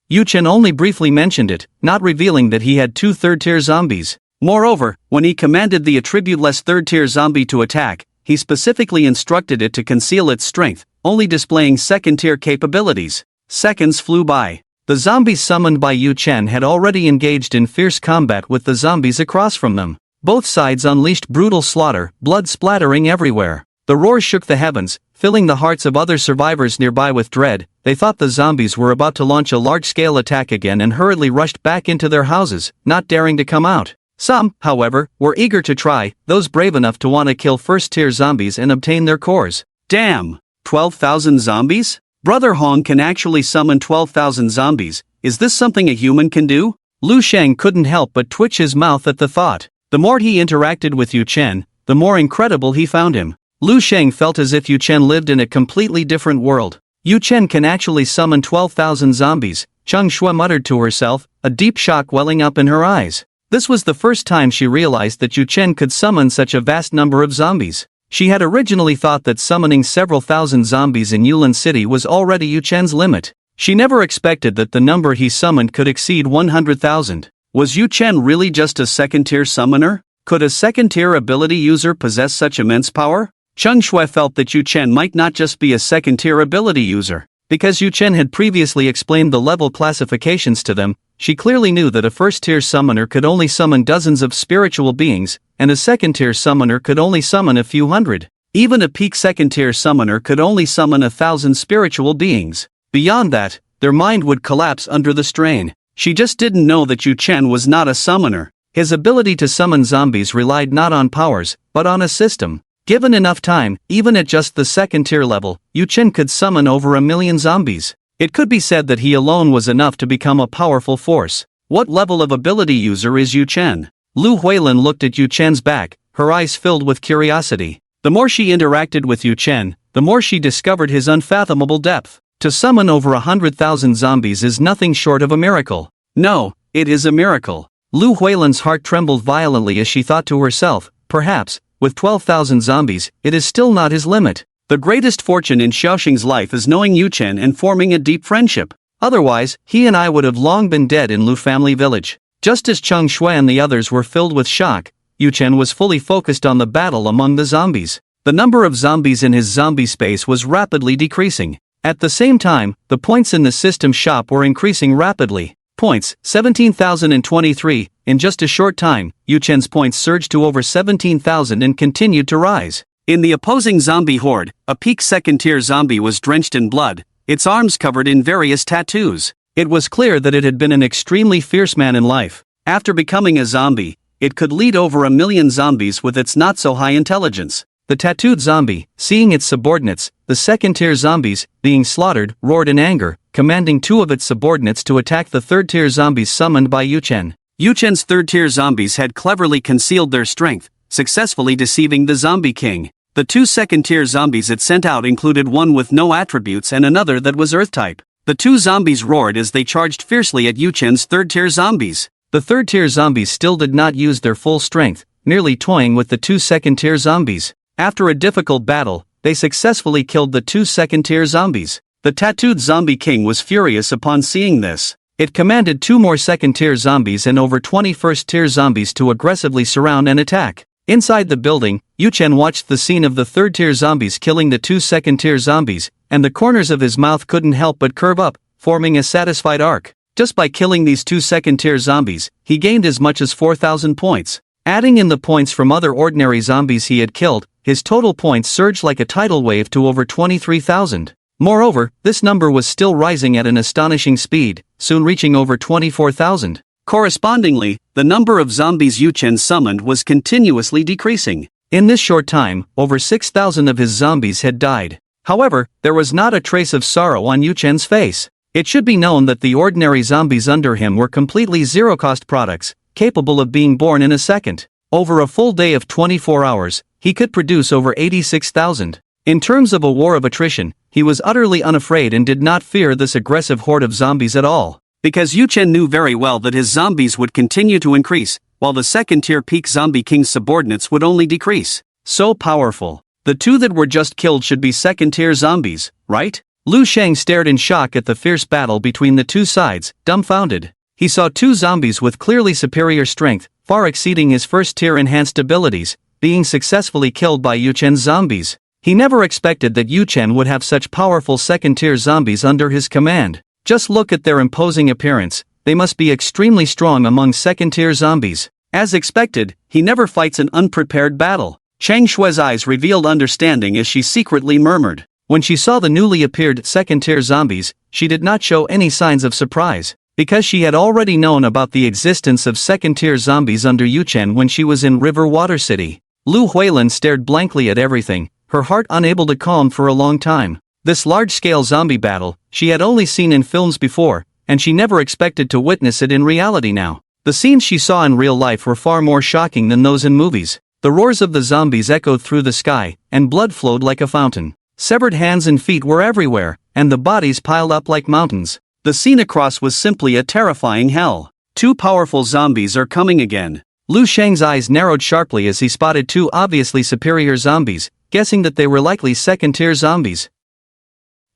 Yu Chen only briefly mentioned it, not revealing that he had two 3rd-tier zombies. Moreover, when he commanded the attribute-less 3rd-tier zombie to attack, he specifically instructed it to conceal its strength, only displaying 2nd-tier capabilities. Seconds flew by. The zombies summoned by Yu Chen had already engaged in fierce combat with the zombies across from them. Both sides unleashed brutal slaughter, blood splattering everywhere. The roar shook the heavens, filling the hearts of other survivors nearby with dread. They thought the zombies were about to launch a large-scale attack again and hurriedly rushed back into their houses, not daring to come out. Some, however, were eager to try, those brave enough to want to kill 1st-tier zombies and obtain their cores. Damn! 12,000 zombies? Brother Hong can actually summon 12,000 zombies. Is this something a human can do? Lu Shang couldn't help but twitch his mouth at the thought. The more he interacted with Yu Chen, the more incredible he found him. Lu Shang felt as if Yu Chen lived in a completely different world. Yu Chen can actually summon 12,000 zombies, Cheng Shui muttered to herself, a deep shock welling up in her eyes. This was the first time she realized that Yu Chen could summon such a vast number of zombies. She had originally thought that summoning several thousand zombies in Yulin City was already Yu Chen's limit. She never expected that the number he summoned could exceed 100,000. Was Yu Chen really just a 2nd-tier summoner? Could a 2nd-tier ability user possess such immense power? Cheng Shui felt that Yu Chen might not just be a 2nd-tier ability user. Because Yu Chen had previously explained the level classifications to them, she clearly knew that a 1st-tier summoner could only summon dozens of spiritual beings, and a 2nd-tier summoner could only summon a few hundred. Even a peak 2nd-tier summoner could only summon 1,000 spiritual beings. Beyond that, their mind would collapse under the strain. She just didn't know that Yu Chen was not a summoner. His ability to summon zombies relied not on powers, but on a system. Given enough time, even at just the 2nd-tier level, Yu Chen could summon over 1,000,000 zombies. It could be said that he alone was enough to become a powerful force. What level of ability user is Yu Chen? Lu Huilin looked at Yu Chen's back, her eyes filled with curiosity. The more she interacted with Yu Chen, the more she discovered his unfathomable depth. To summon over 100,000 zombies is nothing short of a miracle. No, it is a miracle. Lu Huilin's heart trembled violently as she thought to herself, perhaps, with 12,000 zombies, it is still not his limit. The greatest fortune in Xiaoxing's life is knowing Yu Chen and forming a deep friendship. Otherwise, he and I would have long been dead in Lu family village. Just as Cheng Shui and the others were filled with shock, Yu Chen was fully focused on the battle among the zombies. The number of zombies in his zombie space was rapidly decreasing. At the same time, the points in the system shop were increasing rapidly. Points, 17,023. In just a short time, Yu Chen's points surged to over 17,000 and continued to rise. In the opposing zombie horde, a peak 2nd-tier zombie was drenched in blood, its arms covered in various tattoos. It was clear that it had been an extremely fierce man in life. After becoming a zombie, it could lead over 1,000,000 zombies with its not-so-high intelligence. The tattooed zombie, seeing its subordinates, the 2nd-tier zombies, being slaughtered, roared in anger, commanding two of its subordinates to attack the 3rd-tier zombies summoned by Yu Chen. Yu Chen's 3rd-tier zombies had cleverly concealed their strength, successfully deceiving the zombie king. The two 2nd-tier zombies it sent out included one with no attributes and another that was Earth-type. The two zombies roared as they charged fiercely at Yu Chen's 3rd-tier zombies. The 3rd-tier zombies still did not use their full strength, nearly toying with the two 2nd-tier zombies. After a difficult battle, they successfully killed the two 2nd-tier zombies. The tattooed zombie king was furious upon seeing this. It commanded two more 2nd-tier zombies and over 20 1st-tier zombies to aggressively surround and attack. Inside the building, Yu Chen watched the scene of the third-tier zombies killing the two second-tier zombies, and the corners of his mouth couldn't help but curve up, forming a satisfied arc. Just by killing these two second-tier zombies, he gained as much as 4,000 points. Adding in the points from other ordinary zombies he had killed, his total points surged like a tidal wave to over 23,000. Moreover, this number was still rising at an astonishing speed, soon reaching over 24,000. Correspondingly, the number of zombies Yu Chen summoned was continuously decreasing. In this short time, over 6,000 of his zombies had died. However, there was not a trace of sorrow on Yu Chen's face. It should be known that the ordinary zombies under him were completely zero-cost products, capable of being born in a second. Over a full day of 24 hours, he could produce over 86,000. In terms of a war of attrition, he was utterly unafraid and did not fear this aggressive horde of zombies at all. Because Yu Chen knew very well that his zombies would continue to increase, while the second-tier peak zombie king's subordinates would only decrease. So powerful. The two that were just killed should be second-tier zombies, right? Lu Sheng stared in shock at the fierce battle between the two sides, dumbfounded. He saw two zombies with clearly superior strength, far exceeding his first-tier enhanced abilities, being successfully killed by Yu Chen's zombies. He never expected that Yu Chen would have such powerful second-tier zombies under his command. Just look at their imposing appearance, they must be extremely strong among second-tier zombies. As expected, he never fights an unprepared battle. Chang Shue's eyes revealed understanding as she secretly murmured. When she saw the newly appeared second-tier zombies, she did not show any signs of surprise, because she had already known about the existence of second-tier zombies under Yu Chen when she was in River Water City. Lu Huilin stared blankly at everything, her heart unable to calm for a long time. This large-scale zombie battle, she had only seen in films before, and she never expected to witness it in reality now. The scenes she saw in real life were far more shocking than those in movies. The roars of the zombies echoed through the sky, and blood flowed like a fountain. Severed hands and feet were everywhere, and the bodies piled up like mountains. The scene across was simply a terrifying hell. Two powerful zombies are coming again. Lu Sheng's eyes narrowed sharply as he spotted two obviously superior zombies, guessing that they were likely second-tier zombies.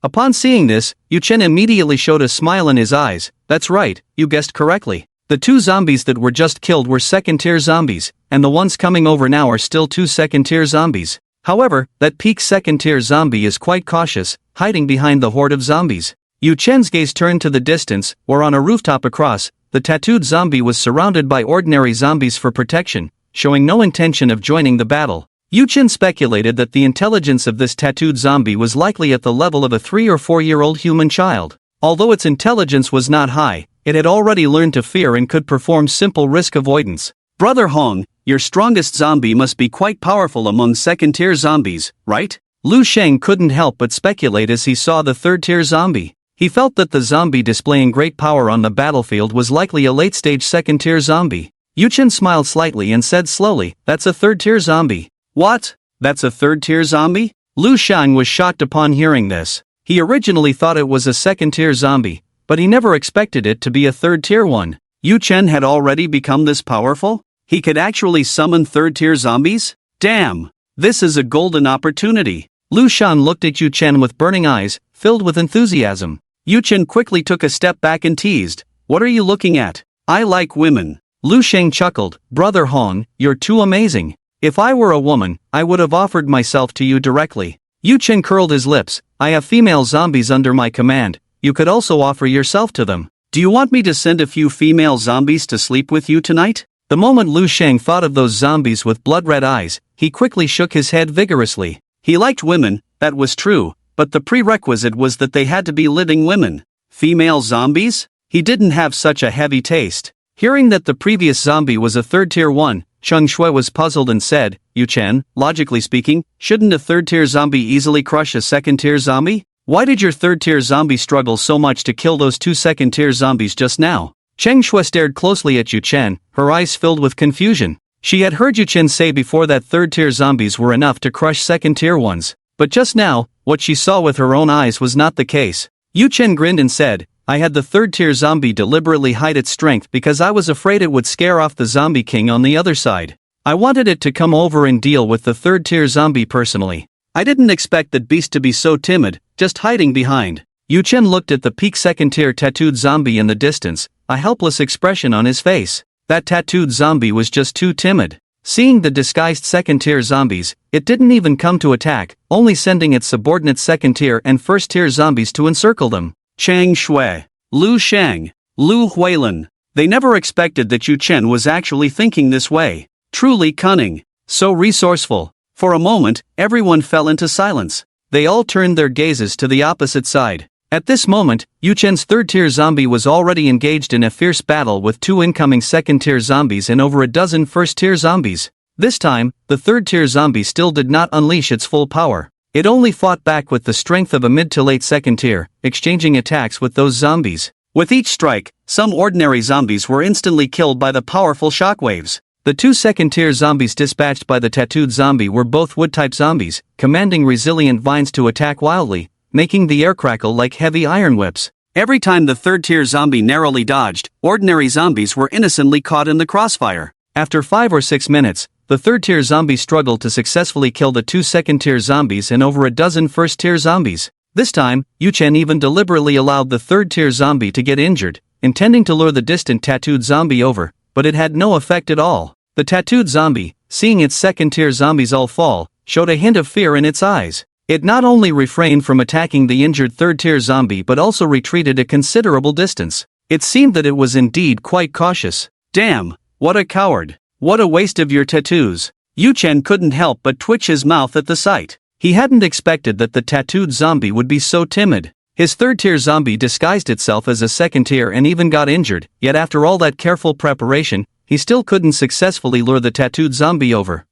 Upon seeing this, Yu Chen immediately showed a smile in his eyes. That's right, you guessed correctly. The two zombies that were just killed were second-tier zombies, and the ones coming over now are still two second-tier zombies. However, that peak second-tier zombie is quite cautious, hiding behind the horde of zombies. Yu Chen's gaze turned to the distance, where on a rooftop across, the tattooed zombie was surrounded by ordinary zombies for protection, showing no intention of joining the battle. Yu Chen speculated that the intelligence of this tattooed zombie was likely at the level of a 3 or 4-year-old human child. Although its intelligence was not high, it had already learned to fear and could perform simple risk avoidance. Brother Hong, your strongest zombie must be quite powerful among second-tier zombies, right? Lu Sheng couldn't help but speculate as he saw the third-tier zombie. He felt that the zombie displaying great power on the battlefield was likely a late-stage second-tier zombie. Yu Chen smiled slightly and said slowly, "That's a third-tier zombie." "What? That's a third-tier zombie?" Lu Shang was shocked upon hearing this. He originally thought it was a second-tier zombie, but he never expected it to be a third-tier one. Yu Chen had already become this powerful? He could actually summon third-tier zombies? Damn! This is a golden opportunity. Lu Shan looked at Yu Chen with burning eyes, filled with enthusiasm. Yu Chen quickly took a step back and teased, "What are you looking at? I like women." Lu Sheng chuckled, "Brother Hong, you're too amazing. If I were a woman, I would have offered myself to you directly." Yu Chen curled his lips, "I have female zombies under my command, you could also offer yourself to them. Do you want me to send a few female zombies to sleep with you tonight?" The moment Lu Sheng thought of those zombies with blood-red eyes, he quickly shook his head vigorously. He liked women, that was true, but the prerequisite was that they had to be living women. Female zombies? He didn't have such a heavy taste. Hearing that the previous zombie was a third-tier one, Cheng Shui was puzzled and said, "Yu Chen, logically speaking, shouldn't a third-tier zombie easily crush a second-tier zombie? Why did your third-tier zombie struggle so much to kill those two second-tier zombies just now?" Cheng Shui stared closely at Yu Chen, her eyes filled with confusion. She had heard Yu Chen say before that third-tier zombies were enough to crush second-tier ones, but just now, what she saw with her own eyes was not the case. Yu Chen grinned and said, "I had the third-tier zombie deliberately hide its strength because I was afraid it would scare off the zombie king on the other side. I wanted it to come over and deal with the third-tier zombie personally. I didn't expect that beast to be so timid, just hiding behind." Yu Chen looked at the peak second-tier tattooed zombie in the distance, a helpless expression on his face. That tattooed zombie was just too timid. Seeing the disguised second-tier zombies, it didn't even come to attack, only sending its subordinate second-tier and first-tier zombies to encircle them. Chang Shui, Lu Shang, Lu Huilin. They never expected that Yu Chen was actually thinking this way. Truly cunning. So resourceful. For a moment, everyone fell into silence. They all turned their gazes to the opposite side. At this moment, Yu Chen's third-tier zombie was already engaged in a fierce battle with 2 incoming second-tier zombies and over a dozen first-tier zombies. This time, the third-tier zombie still did not unleash its full power. It only fought back with the strength of a mid to late second-tier, exchanging attacks with those zombies. With each strike, some ordinary zombies were instantly killed by the powerful shockwaves. The 2 second-tier zombies dispatched by the tattooed zombie were both wood-type zombies, commanding resilient vines to attack wildly, making the air crackle like heavy iron whips. Every time the third-tier zombie narrowly dodged, ordinary zombies were innocently caught in the crossfire. After 5 or 6 minutes, the third-tier zombie struggled to successfully kill the 2 second-tier zombies and over a dozen first-tier zombies. This time, Yu Chen even deliberately allowed the third-tier zombie to get injured, intending to lure the distant tattooed zombie over, but it had no effect at all. The tattooed zombie, seeing its second-tier zombies all fall, showed a hint of fear in its eyes. It not only refrained from attacking the injured third-tier zombie but also retreated a considerable distance. It seemed that it was indeed quite cautious. Damn, what a coward. What a waste of your tattoos. Yu Chen couldn't help but twitch his mouth at the sight. He hadn't expected that the tattooed zombie would be so timid. His third-tier zombie disguised itself as a second-tier and even got injured, yet after all that careful preparation, he still couldn't successfully lure the tattooed zombie over.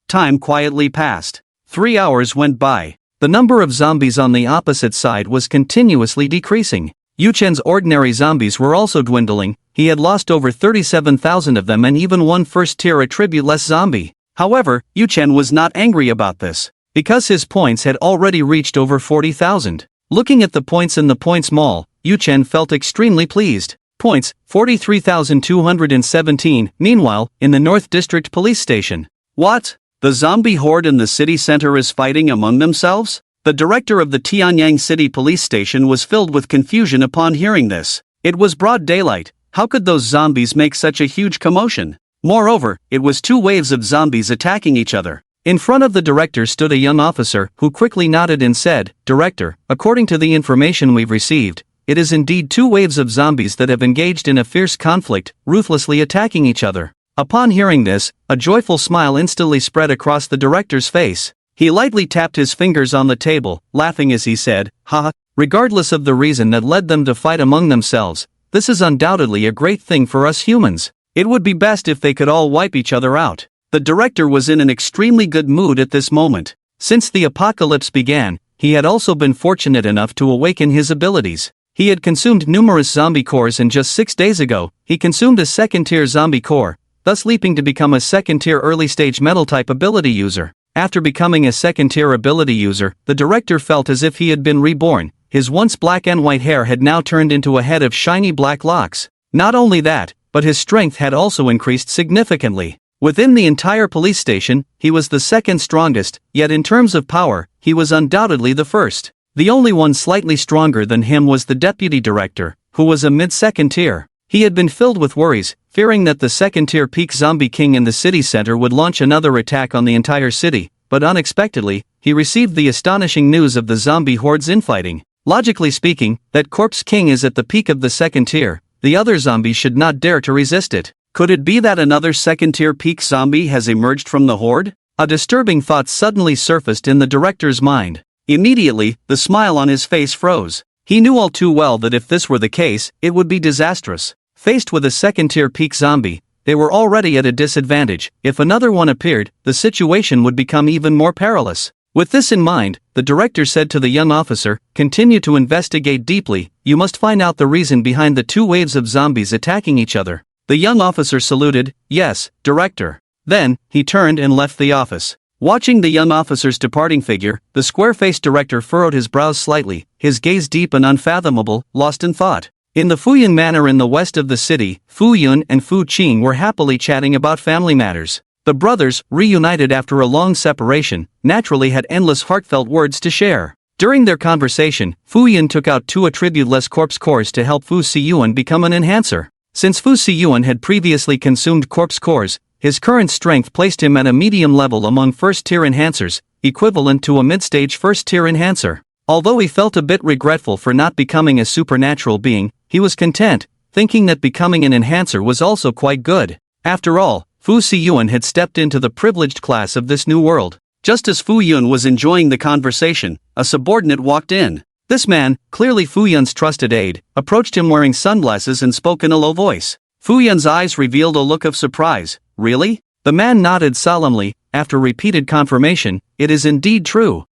Time quietly passed. 3 hours went by. The number of zombies on the opposite side was continuously decreasing. Yu Chen's ordinary zombies were also dwindling. He had lost over 37,000 of them and even one first-tier attribute-less zombie. However, Yu Chen was not angry about this, because his points had already reached over 40,000. Looking at the points in the points mall, Yu Chen felt extremely pleased. Points, 43,217. Meanwhile, in the North District Police Station. What? The zombie horde in the city center is fighting among themselves? The director of the Tianyang City Police Station was filled with confusion upon hearing this. It was broad daylight. How could those zombies make such a huge commotion? Moreover, it was 2 waves of zombies attacking each other. In front of the director stood a young officer who quickly nodded and said, "Director, according to the information we've received, it is indeed 2 waves of zombies that have engaged in a fierce conflict, ruthlessly attacking each other." Upon hearing this, a joyful smile instantly spread across the director's face. He lightly tapped his fingers on the table, laughing as he said, "Haha, regardless of the reason that led them to fight among themselves, this is undoubtedly a great thing for us humans. It would be best if they could all wipe each other out." The director was in an extremely good mood at this moment. Since the apocalypse began, he had also been fortunate enough to awaken his abilities. He had consumed numerous zombie cores and just 6 days ago, he consumed a second-tier zombie core, thus leaping to become a second-tier early-stage metal-type ability user. After becoming a second-tier ability user, the director felt as if he had been reborn. His once black and white hair had now turned into a head of shiny black locks. Not only that, but his strength had also increased significantly. Within the entire police station, he was the second strongest, yet in terms of power, he was undoubtedly the first. The only one slightly stronger than him was the deputy director, who was a mid-second tier. He had been filled with worries, fearing that the second-tier peak zombie king in the city center would launch another attack on the entire city, but unexpectedly, he received the astonishing news of the zombie horde's infighting. Logically speaking, that corpse king is at the peak of the second tier. The other zombies should not dare to resist it. Could it be that another second-tier peak zombie has emerged from the horde? A disturbing thought suddenly surfaced in the director's mind. Immediately, the smile on his face froze. He knew all too well that if this were the case, it would be disastrous. Faced with a second-tier peak zombie, they were already at a disadvantage. If another one appeared, the situation would become even more perilous. With this in mind, the director said to the young officer, "Continue to investigate deeply. You must find out the reason behind the 2 waves of zombies attacking each other." The young officer saluted, "Yes, director." Then, he turned and left the office. Watching the young officer's departing figure, the square-faced director furrowed his brows slightly, his gaze deep and unfathomable, lost in thought. In the Fuyun Manor in the west of the city, Fu Yun and Fu Qing were happily chatting about family matters. The brothers, reunited after a long separation, naturally had endless heartfelt words to share. During their conversation, Fu Yun took out 2 attribute-less corpse cores to help Fu Siyuan become an enhancer. Since Fu Siyuan had previously consumed corpse cores, his current strength placed him at a medium level among first-tier enhancers, equivalent to a mid-stage first-tier enhancer. Although he felt a bit regretful for not becoming a supernatural being, he was content, thinking that becoming an enhancer was also quite good. After all, Fu Siyuan had stepped into the privileged class of this new world. Just as Fu Yun was enjoying the conversation, a subordinate walked in. This man, clearly Fu Yun's trusted aide, approached him wearing sunglasses and spoke in a low voice. Fu Yun's eyes revealed a look of surprise. Really? The man nodded solemnly. After repeated confirmation, it is indeed true.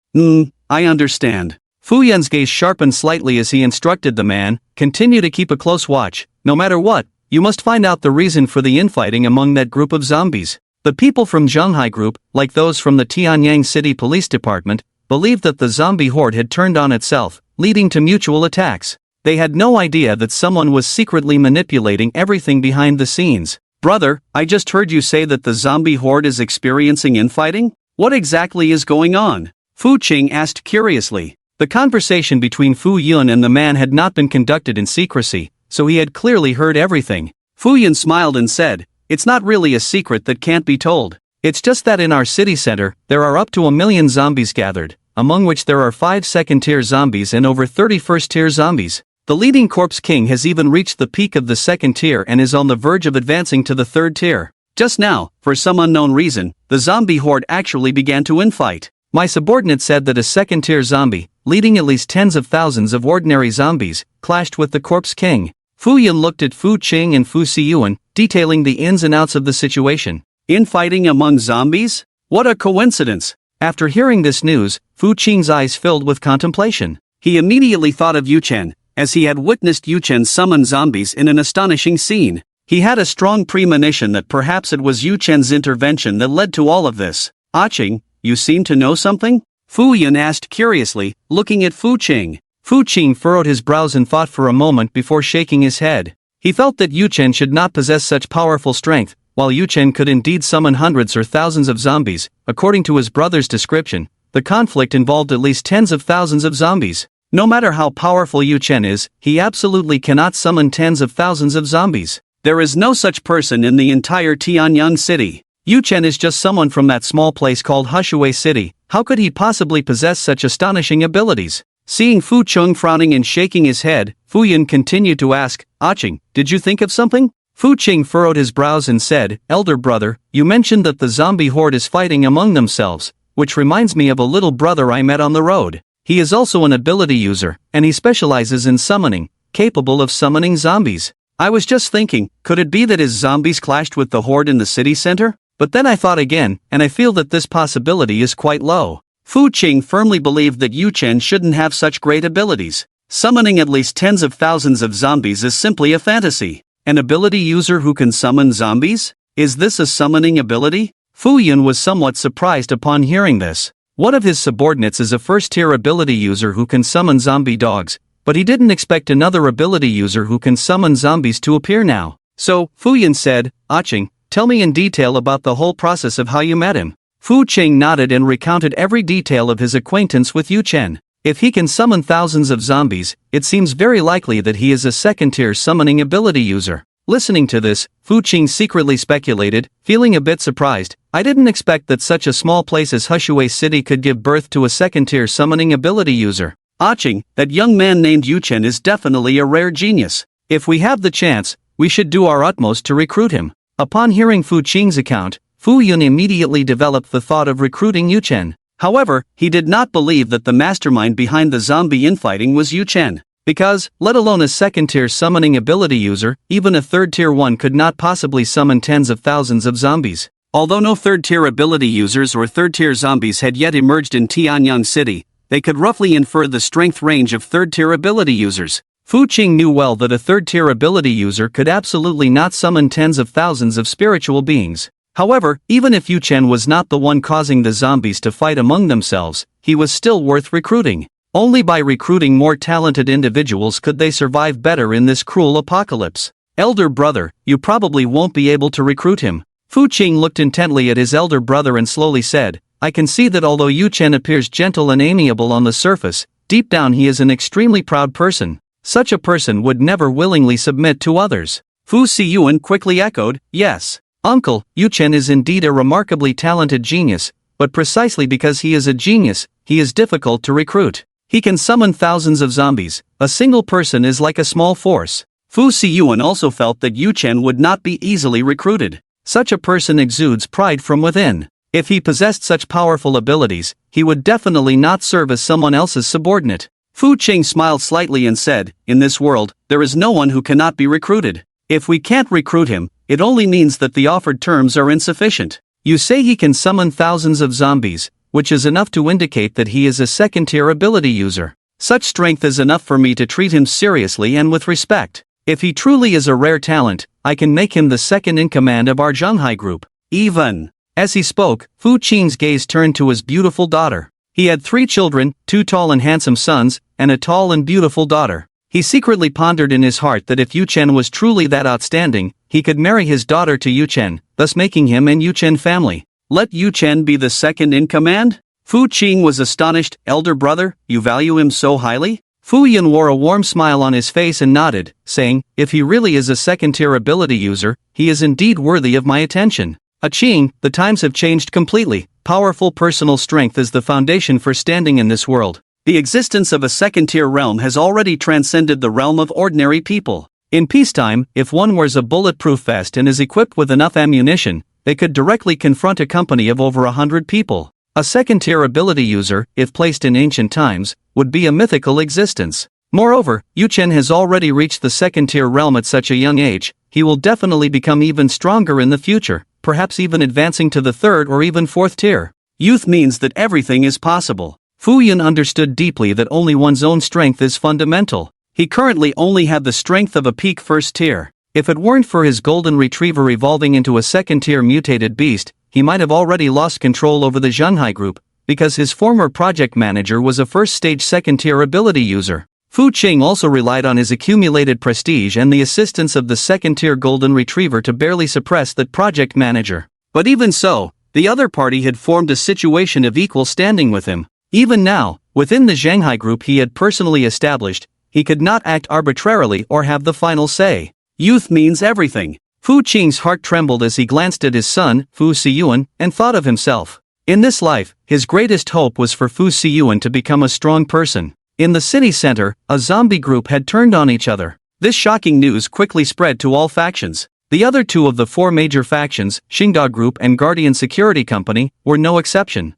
I understand. Fu Yun's gaze sharpened slightly as he instructed the man, continue to keep a close watch. No matter what, you must find out the reason for the infighting among that group of zombies. The people from Zhonghai Group, like those from the Tianyang City Police Department, believed that the zombie horde had turned on itself, leading to mutual attacks. They had no idea that someone was secretly manipulating everything behind the scenes. Brother, I just heard you say that the zombie horde is experiencing infighting? What exactly is going on? Fu Qing asked curiously. The conversation between Fu Yun and the man had not been conducted in secrecy, so he had clearly heard everything. Fu Yun smiled and said, it's not really a secret that can't be told. It's just that in our city center, there are up to 1 million zombies gathered, among which there are 5 second-tier zombies and over 30 first-tier zombies. The leading corpse king has even reached the peak of the second tier and is on the verge of advancing to the third tier. Just now, for some unknown reason, the zombie horde actually began to infight. My subordinate said that a second-tier zombie, leading at least tens of thousands of ordinary zombies, clashed with the corpse king. Fu Yun looked at Fu Qing and Fu Siyuan, detailing the ins and outs of the situation. Infighting among zombies? What a coincidence! After hearing this news, Fu Qing's eyes filled with contemplation. He immediately thought of Yu Chen, as he had witnessed Yu Chen summon zombies in an astonishing scene. He had a strong premonition that perhaps it was Yu Chen's intervention that led to all of this. Ah Qing, you seem to know something? Fu Yun asked curiously, looking at Fu Qing. Fu Qing furrowed his brows in thought for a moment before shaking his head. He felt that Yu Chen should not possess such powerful strength. While Yu Chen could indeed summon hundreds or thousands of zombies, according to his brother's description, the conflict involved at least tens of thousands of zombies. No matter how powerful Yu Chen is, he absolutely cannot summon tens of thousands of zombies. There is no such person in the entire Tianyang city. Yu Chen is just someone from that small place called Hushui City. How could he possibly possess such astonishing abilities? Seeing Fu Chung frowning and shaking his head, Fu Yun continued to ask, Ah Qing, did you think of something? Fu Qing furrowed his brows and said, Elder brother, you mentioned that the zombie horde is fighting among themselves, which reminds me of a little brother I met on the road. He is also an ability user, and he specializes in summoning, capable of summoning zombies. I was just thinking, could it be that his zombies clashed with the horde in the city center? But then I thought again, and I feel that this possibility is quite low. Fu Qing firmly believed that Yu Chen shouldn't have such great abilities. Summoning at least tens of thousands of zombies is simply a fantasy. An ability user who can summon zombies? Is this a summoning ability? Fu Yun was somewhat surprised upon hearing this. One of his subordinates is a first-tier ability user who can summon zombie dogs, but he didn't expect another ability user who can summon zombies to appear now. So, Fu Yun said, Ah Qing, tell me in detail about the whole process of how you met him. Fu Qing nodded and recounted every detail of his acquaintance with Yu Chen. If he can summon thousands of zombies, it seems very likely that he is a second-tier summoning ability user. Listening to this, Fu Qing secretly speculated, feeling a bit surprised. I didn't expect that such a small place as Hushui City could give birth to a second-tier summoning ability user. Ah Qing, that young man named Yu Chen is definitely a rare genius. If we have the chance, we should do our utmost to recruit him. Upon hearing Fu Qing's account, Fu Yun immediately developed the thought of recruiting Yu Chen. However, he did not believe that the mastermind behind the zombie infighting was Yu Chen. Because, let alone a second-tier summoning ability user, even a third-tier one could not possibly summon tens of thousands of zombies. Although no third-tier ability users or third-tier zombies had yet emerged in Tianyang City, they could roughly infer the strength range of third-tier ability users. Fu Qing knew well that a third-tier ability user could absolutely not summon tens of thousands of spiritual beings. However, even if Yu Chen was not the one causing the zombies to fight among themselves, he was still worth recruiting. Only by recruiting more talented individuals could they survive better in this cruel apocalypse. Elder brother, you probably won't be able to recruit him. Fu Qing looked intently at his elder brother and slowly said, I can see that although Yu Chen appears gentle and amiable on the surface, deep down he is an extremely proud person. Such a person would never willingly submit to others. Fu Siyuan quickly echoed, yes. Uncle, Yu Chen is indeed a remarkably talented genius, but precisely because he is a genius, he is difficult to recruit. He can summon thousands of zombies. A single person is like a small force. Fu Siyuan also felt that Yu Chen would not be easily recruited. Such a person exudes pride from within. If he possessed such powerful abilities, he would definitely not serve as someone else's subordinate. Fu Qing smiled slightly and said, "In this world, there is no one who cannot be recruited. If we can't recruit him, it only means that the offered terms are insufficient. You say he can summon thousands of zombies, which is enough to indicate that he is a second-tier ability user. Such strength is enough for me to treat him seriously and with respect. If he truly is a rare talent, I can make him the second in command of our Zhanghai group." Even as he spoke, Fu Qing's gaze turned to his beautiful daughter. He had 3 children, 2 tall and handsome sons, and a tall and beautiful daughter. He secretly pondered in his heart that if Yu Chen was truly that outstanding, he could marry his daughter to Yu Chen, thus making him an Yu Chen family. Let Yu Chen be the second in command? Fu Qing was astonished. "Elder brother, you value him so highly?" Fu Yan wore a warm smile on his face and nodded, saying, "If he really is a second-tier ability user, he is indeed worthy of my attention." Qing, the times have changed completely. Powerful personal strength is the foundation for standing in this world. The existence of a second-tier realm has already transcended the realm of ordinary people. In peacetime, if one wears a bulletproof vest and is equipped with enough ammunition, they could directly confront a company of over 100 people. A second-tier ability user, if placed in ancient times, would be a mythical existence. Moreover, Yu Chen has already reached the second-tier realm at such a young age. He will definitely become even stronger in the future, perhaps even advancing to the 3rd or even 4th tier. Youth means that everything is possible. Fu Yan understood deeply that only one's own strength is fundamental. He currently only had the strength of a peak 1st tier. If it weren't for his golden retriever evolving into a second-tier mutated beast, he might have already lost control over the Zhanghai group, because his former project manager was a first-stage second-tier ability user. Fu Qing also relied on his accumulated prestige and the assistance of the second-tier golden retriever to barely suppress that project manager. But even so, the other party had formed a situation of equal standing with him. Even now, within the Zhanghai group he had personally established, he could not act arbitrarily or have the final say. Youth means everything. Fu Qing's heart trembled as he glanced at his son, Fu Siyuan, and thought of himself. In this life, his greatest hope was for Fu Siyuan to become a strong person. In the city center, a zombie group had turned on each other. This shocking news quickly spread to all factions. The other 2 of the 4 major factions, Xingda Group and Guardian Security Company, were no exception.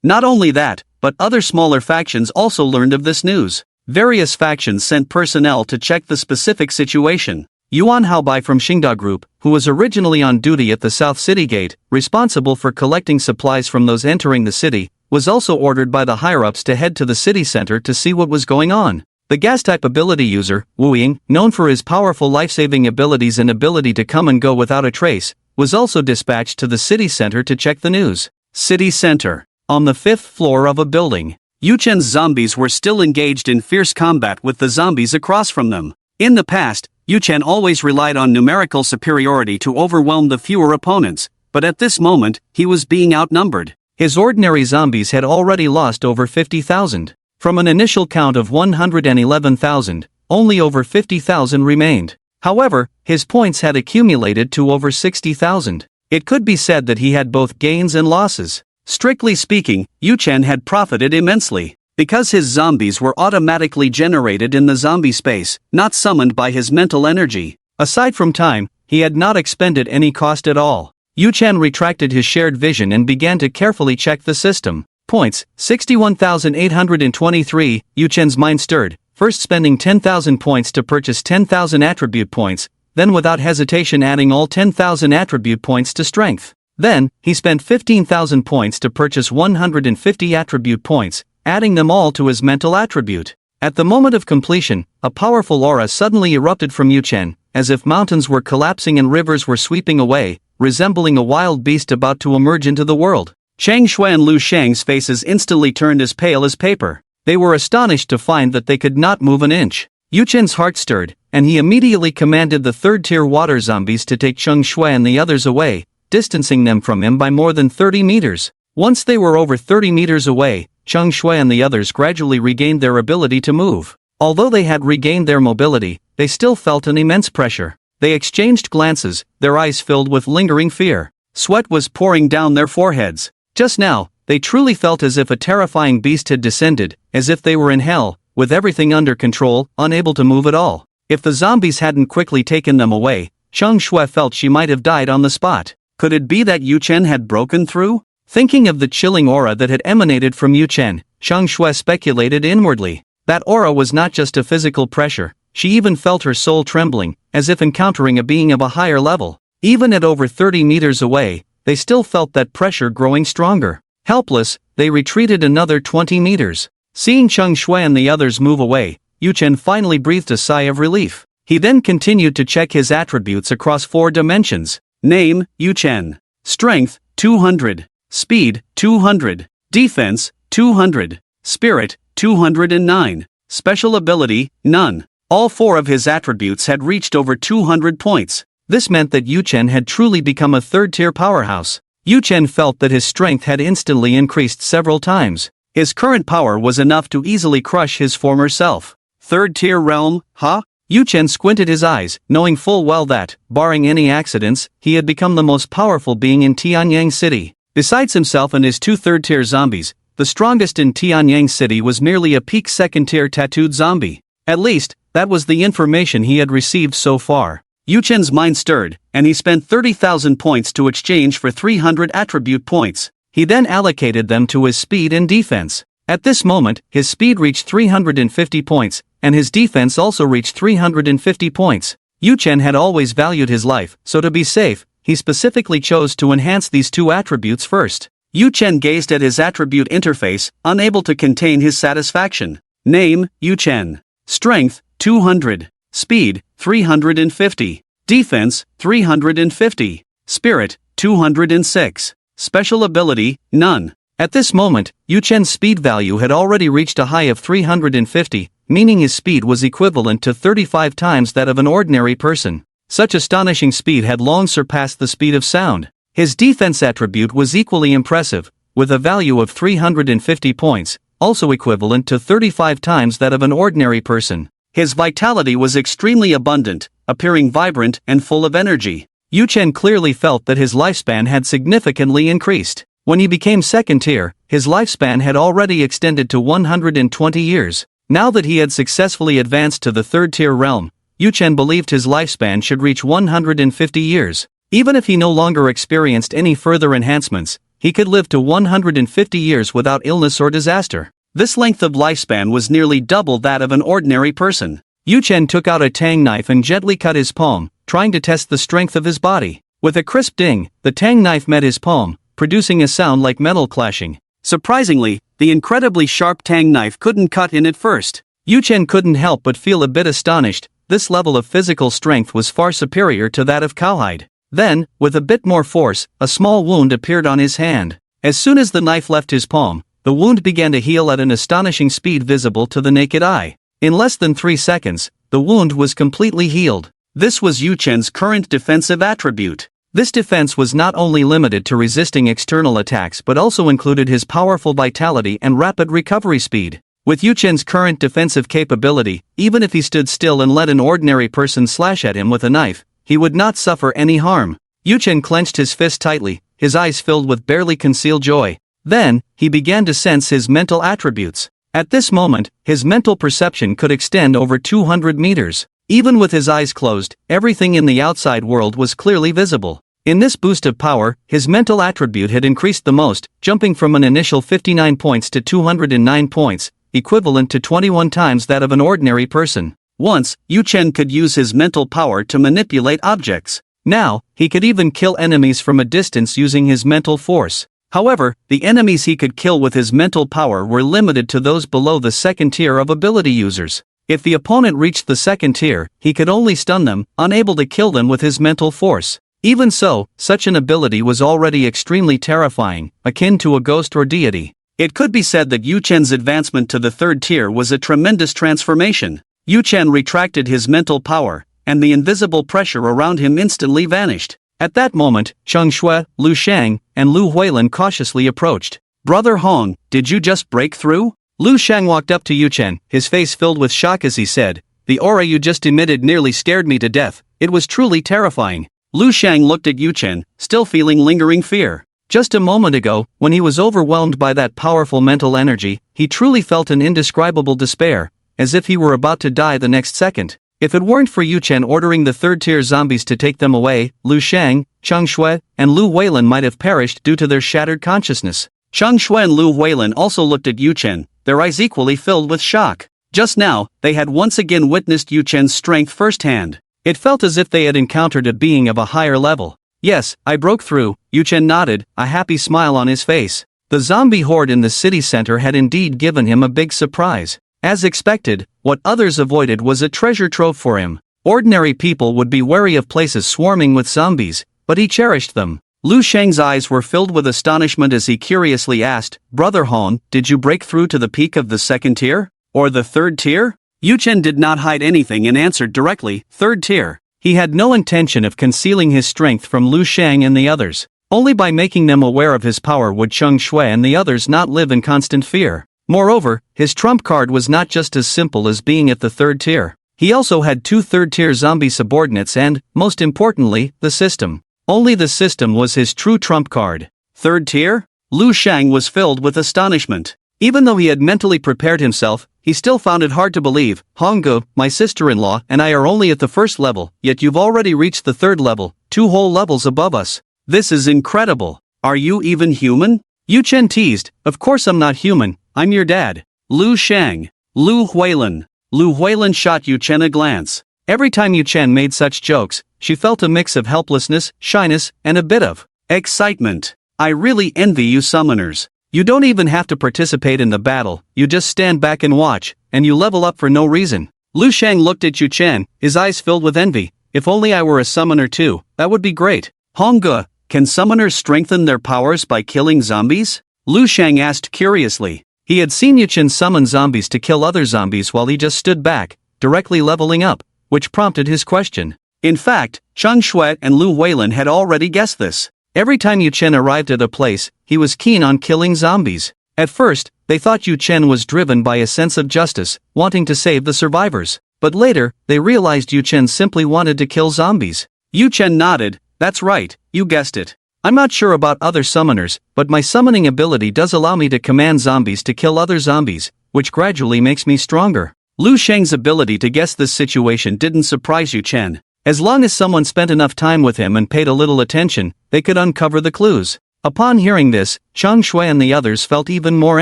Not only that, but other smaller factions also learned of this news. Various factions sent personnel to check the specific situation. Yuan Haobai from Xingda Group, who was originally on duty at the South City Gate, responsible for collecting supplies from those entering the city, was also ordered by the higher-ups to head to the city center to see what was going on. The gas-type ability user, Wu Ying, known for his powerful life-saving abilities and ability to come and go without a trace, was also dispatched to the city center to check the news. City center. On the 5th floor of a building, Yu Chen's zombies were still engaged in fierce combat with the zombies across from them. In the past, Yu Chen always relied on numerical superiority to overwhelm the fewer opponents, but at this moment, he was being outnumbered. His ordinary zombies had already lost over 50,000. From an initial count of 111,000, only over 50,000 remained. However, his points had accumulated to over 60,000. It could be said that he had both gains and losses. Strictly speaking, Yu Chen had profited immensely, because his zombies were automatically generated in the zombie space, not summoned by his mental energy. Aside from time, he had not expended any cost at all. Yu Chen retracted his shared vision and began to carefully check the system. Points, 61,823, Yu Chen's mind stirred, first spending 10,000 points to purchase 10,000 attribute points, then without hesitation adding all 10,000 attribute points to strength. Then, he spent 15,000 points to purchase 150 attribute points, adding them all to his mental attribute. At the moment of completion, a powerful aura suddenly erupted from Yu Chen, as if mountains were collapsing and rivers were sweeping away, resembling a wild beast about to emerge into the world. Chang Shui and Lu Shang's faces instantly turned as pale as paper. They were astonished to find that they could not move an inch. Yu Chen's heart stirred, and he immediately commanded the 3rd-tier water zombies to take Cheng Shui and the others away, distancing them from him by more than 30 meters. Once they were over 30 meters away, Cheng Shui and the others gradually regained their ability to move. Although they had regained their mobility, they still felt an immense pressure. They exchanged glances, their eyes filled with lingering fear. Sweat was pouring down their foreheads. Just now, they truly felt as if a terrifying beast had descended, as if they were in hell, with everything under control, unable to move at all. If the zombies hadn't quickly taken them away, Chang Shui felt she might have died on the spot. Could it be that Yu Chen had broken through? Thinking of the chilling aura that had emanated from Yu Chen, Chang Shui speculated inwardly. That aura was not just a physical pressure, she even felt her soul trembling, as if encountering a being of a higher level. Even at over 30 meters away, they still felt that pressure growing stronger. Helpless, they retreated another 20 meters. Seeing Chang Shui and the others move away, Yu Chen finally breathed a sigh of relief. He then continued to check his attributes across 4 dimensions. Name, Yu Chen. Strength, 200. Speed, 200. Defense, 200. Spirit, 209. Special ability, none. All 4 of his attributes had reached over 200 points. This meant that Yu Chen had truly become a third-tier powerhouse. Yu Chen felt that his strength had instantly increased several times. His current power was enough to easily crush his former self. Third-tier realm, huh? Yu Chen squinted his eyes, knowing full well that, barring any accidents, he had become the most powerful being in Tianyang City. Besides himself and his 2 third-tier zombies, the strongest in Tianyang City was merely a peak second-tier tattooed zombie. At least, that was the information he had received so far. Yu Chen's mind stirred, and he spent 30,000 points to exchange for 300 attribute points. He then allocated them to his speed and defense. At this moment, his speed reached 350 points, and his defense also reached 350 points. Yu Chen had always valued his life, so to be safe, he specifically chose to enhance these 2 attributes first. Yu Chen gazed at his attribute interface, unable to contain his satisfaction. Name, Yu Chen. Strength, 200. Speed, 350. Defense, 350. Spirit, 206. Special ability, none. At this moment, Yu Chen's speed value had already reached a high of 350, meaning his speed was equivalent to 35 times that of an ordinary person. Such astonishing speed had long surpassed the speed of sound. His defense attribute was equally impressive, with a value of 350 points, also equivalent to 35 times that of an ordinary person. His vitality was extremely abundant, appearing vibrant and full of energy. Yu Chen clearly felt that his lifespan had significantly increased. When he became second tier, his lifespan had already extended to 120 years. Now that he had successfully advanced to the third tier realm, Yu Chen believed his lifespan should reach 150 years. Even if he no longer experienced any further enhancements, he could live to 150 years without illness or disaster. This length of lifespan was nearly double that of an ordinary person. Yu Chen took out a tang knife and gently cut his palm, trying to test the strength of his body. With a crisp ding, the tang knife met his palm, producing a sound like metal clashing. Surprisingly, the incredibly sharp tang knife couldn't cut in at first. Yu Chen couldn't help but feel a bit astonished. This level of physical strength was far superior to that of cowhide. Then, with a bit more force, a small wound appeared on his hand. As soon as the knife left his palm, the wound began to heal at an astonishing speed visible to the naked eye. In less than 3 seconds, the wound was completely healed. This was Yu Chen's current defensive attribute. This defense was not only limited to resisting external attacks but also included his powerful vitality and rapid recovery speed. With Yu Chen's current defensive capability, even if he stood still and let an ordinary person slash at him with a knife, he would not suffer any harm. Yu Chen clenched his fist tightly, his eyes filled with barely concealed joy. Then, he began to sense his mental attributes. At this moment, his mental perception could extend over 200 meters. Even with his eyes closed, everything in the outside world was clearly visible. In this boost of power, his mental attribute had increased the most, jumping from an initial 59 points to 209 points, equivalent to 21 times that of an ordinary person. Once, Yu Chen could use his mental power to manipulate objects. Now, he could even kill enemies from a distance using his mental force. However, the enemies he could kill with his mental power were limited to those below the second tier of ability users. If the opponent reached the second tier, he could only stun them, unable to kill them with his mental force. Even so, such an ability was already extremely terrifying, akin to a ghost or deity. It could be said that Yu Chen's advancement to the third tier was a tremendous transformation. Yu Chen retracted his mental power, and the invisible pressure around him instantly vanished. At that moment, Cheng Shui, Lu Shang, and Lu Huilin cautiously approached. "Brother Hong, did you just break through?" Lu Shang walked up to Yu Chen, his face filled with shock as he said, "The aura you just emitted nearly scared me to death. It was truly terrifying. Lu Shang looked at Yu Chen, still feeling lingering fear. Just a moment ago, when he was overwhelmed by that powerful mental energy, he truly felt an indescribable despair, as if he were about to die the next second. If it weren't for Yu Chen ordering the third-tier zombies to take them away, Lu Shang, Cheng Shui, and Lu Huilin might have perished due to their shattered consciousness. Cheng Shui and Lu Huilin also looked at Yu Chen, their eyes equally filled with shock. Just now, they had once again witnessed Yu Chen's strength firsthand. It felt as if they had encountered a being of a higher level. Yes, I broke through, Yu Chen nodded, a happy smile on his face. The zombie horde in the city center had indeed given him a big surprise. As expected, what others avoided was a treasure trove for him. Ordinary people would be wary of places swarming with zombies, but he cherished them. Lu Shang's eyes were filled with astonishment as he curiously asked, "Brother Hong, did you break through to the peak of the second tier? Or the third tier?" Yu Chen did not hide anything and answered directly, "Third tier." He had no intention of concealing his strength from Lu Shang and the others. Only by making them aware of his power would Cheng Shui and the others not live in constant fear. Moreover, his trump card was not just as simple as being at the third tier. He also had 2 third-tier zombie subordinates and, most importantly, the system. Only the system was his true trump card. Third tier? Lu Shang was filled with astonishment. Even though he had mentally prepared himself, he still found it hard to believe. "Honggu, my sister-in-law, and I are only at the first level, yet you've already reached the third level, 2 whole levels above us. This is incredible. Are you even human?" Yu Chen teased, "Of course I'm not human, I'm your dad." Lu Shang. Lu Huilin. Lu Huilin shot Yu Chen a glance. Every time Yu Chen made such jokes, she felt a mix of helplessness, shyness, and a bit of excitement. "I really envy you summoners. You don't even have to participate in the battle, you just stand back and watch, and you level up for no reason." Lu Shang looked at Yu Chen, his eyes filled with envy. "If only I were a summoner too, that would be great." "Honggu, can summoners strengthen their powers by killing zombies?" Lu Shang asked curiously. He had seen Yu Chen summon zombies to kill other zombies while he just stood back, directly leveling up, which prompted his question. In fact, Cheng Shui and Lu Huilin had already guessed this. Every time Yu Chen arrived at a place, he was keen on killing zombies. At first, they thought Yu Chen was driven by a sense of justice, wanting to save the survivors. But later, they realized Yu Chen simply wanted to kill zombies. Yu Chen nodded, "That's right, you guessed it. I'm not sure about other summoners, but my summoning ability does allow me to command zombies to kill other zombies, which gradually makes me stronger." Lu Shang's ability to guess this situation didn't surprise Yu Chen. As long as someone spent enough time with him and paid a little attention, they could uncover the clues. Upon hearing this, Cheng Shui and the others felt even more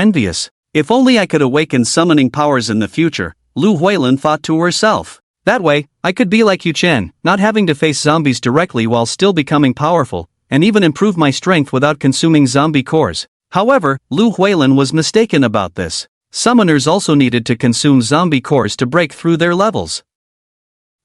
envious. "If only I could awaken summoning powers in the future," Lu Huilin thought to herself. "That way, I could be like Yu Chen, not having to face zombies directly while still becoming powerful, and even improve my strength without consuming zombie cores." However, Lu Huilin was mistaken about this. Summoners also needed to consume zombie cores to break through their levels.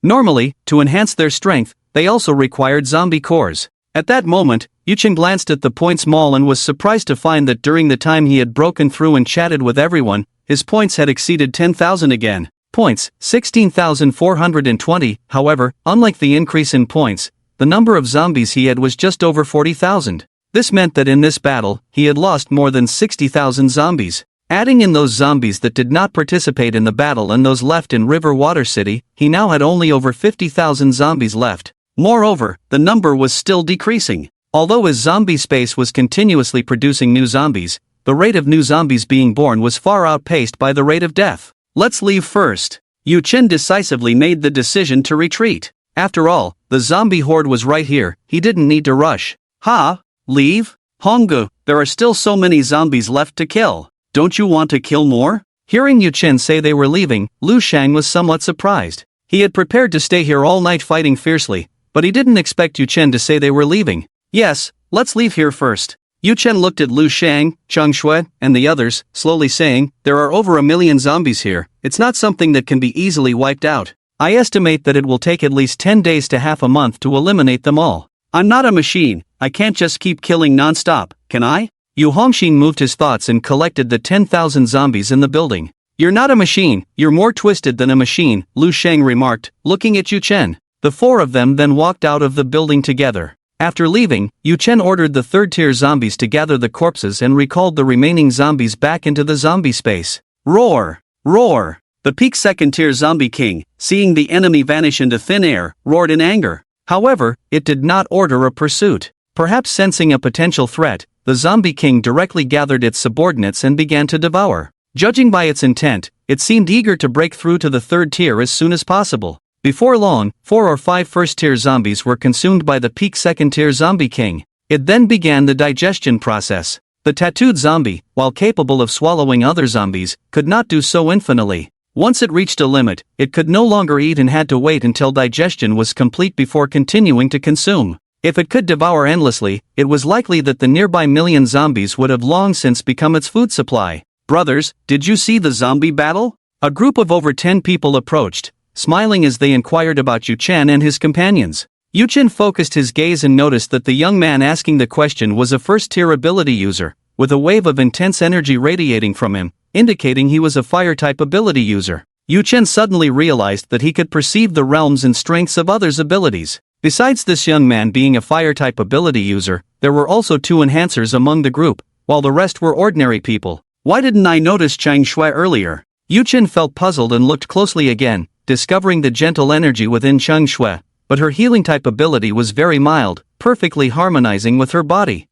Normally, to enhance their strength, they also required zombie cores. At that moment, Yu Chen glanced at the points mall and was surprised to find that during the time he had broken through and chatted with everyone, his points had exceeded 10,000 again. Points, 16,420, however, unlike the increase in points, the number of zombies he had was just over 40,000. This meant that in this battle, he had lost more than 60,000 zombies. Adding in those zombies that did not participate in the battle and those left in River Water City, he now had only over 50,000 zombies left. Moreover, the number was still decreasing. Although his zombie space was continuously producing new zombies, the rate of new zombies being born was far outpaced by the rate of death. "Let's leave first." Yu Chen decisively made the decision to retreat. After all, the zombie horde was right here, he didn't need to rush. "Ha? Leave? Honggu, there are still so many zombies left to kill. Don't you want to kill more?" Hearing Yu Chen say they were leaving, Lu Shang was somewhat surprised. He had prepared to stay here all night fighting fiercely, but he didn't expect Yu Chen to say they were leaving. "Yes, let's leave here first." Yu Chen looked at Lu Shang, Cheng Shui, and the others, slowly saying, "There are over 1 million zombies here, it's not something that can be easily wiped out. I estimate that it will take at least 10 days to half a month to eliminate them all. I'm not a machine, I can't just keep killing non-stop, can I?" Yu Hongxin moved his thoughts and collected the 10,000 zombies in the building. "You're not a machine, you're more twisted than a machine," Lu Shang remarked, looking at Yu Chen. The 4 of them then walked out of the building together. After leaving, Yu Chen ordered the third-tier zombies to gather the corpses and recalled the remaining zombies back into the zombie space. Roar! Roar! The peak second-tier zombie king, seeing the enemy vanish into thin air, roared in anger. However, it did not order a pursuit. Perhaps sensing a potential threat, the zombie king directly gathered its subordinates and began to devour. Judging by its intent, it seemed eager to break through to the third tier as soon as possible. Before long, 4 or 5 first-tier zombies were consumed by the peak second-tier zombie king. It then began the digestion process. The tattooed zombie, while capable of swallowing other zombies, could not do so infinitely. Once it reached a limit, it could no longer eat and had to wait until digestion was complete before continuing to consume. If it could devour endlessly, it was likely that the nearby million zombies would have long since become its food supply. Brothers, did you see the zombie battle? A group of over 10 people approached, smiling as they inquired about Yu Chen and his companions. Yu Chen focused his gaze and noticed that the young man asking the question was a first-tier ability user, with a wave of intense energy radiating from him, indicating he was a fire-type ability user. Yu Chen suddenly realized that he could perceive the realms and strengths of others' abilities. Besides this young man being a fire-type ability user, there were also 2 enhancers among the group, while the rest were ordinary people. Why didn't I notice Chang Shui earlier? Yu Chen felt puzzled and looked closely again, discovering the gentle energy within Chang Shui, but her healing-type ability was very mild, perfectly harmonizing with her body.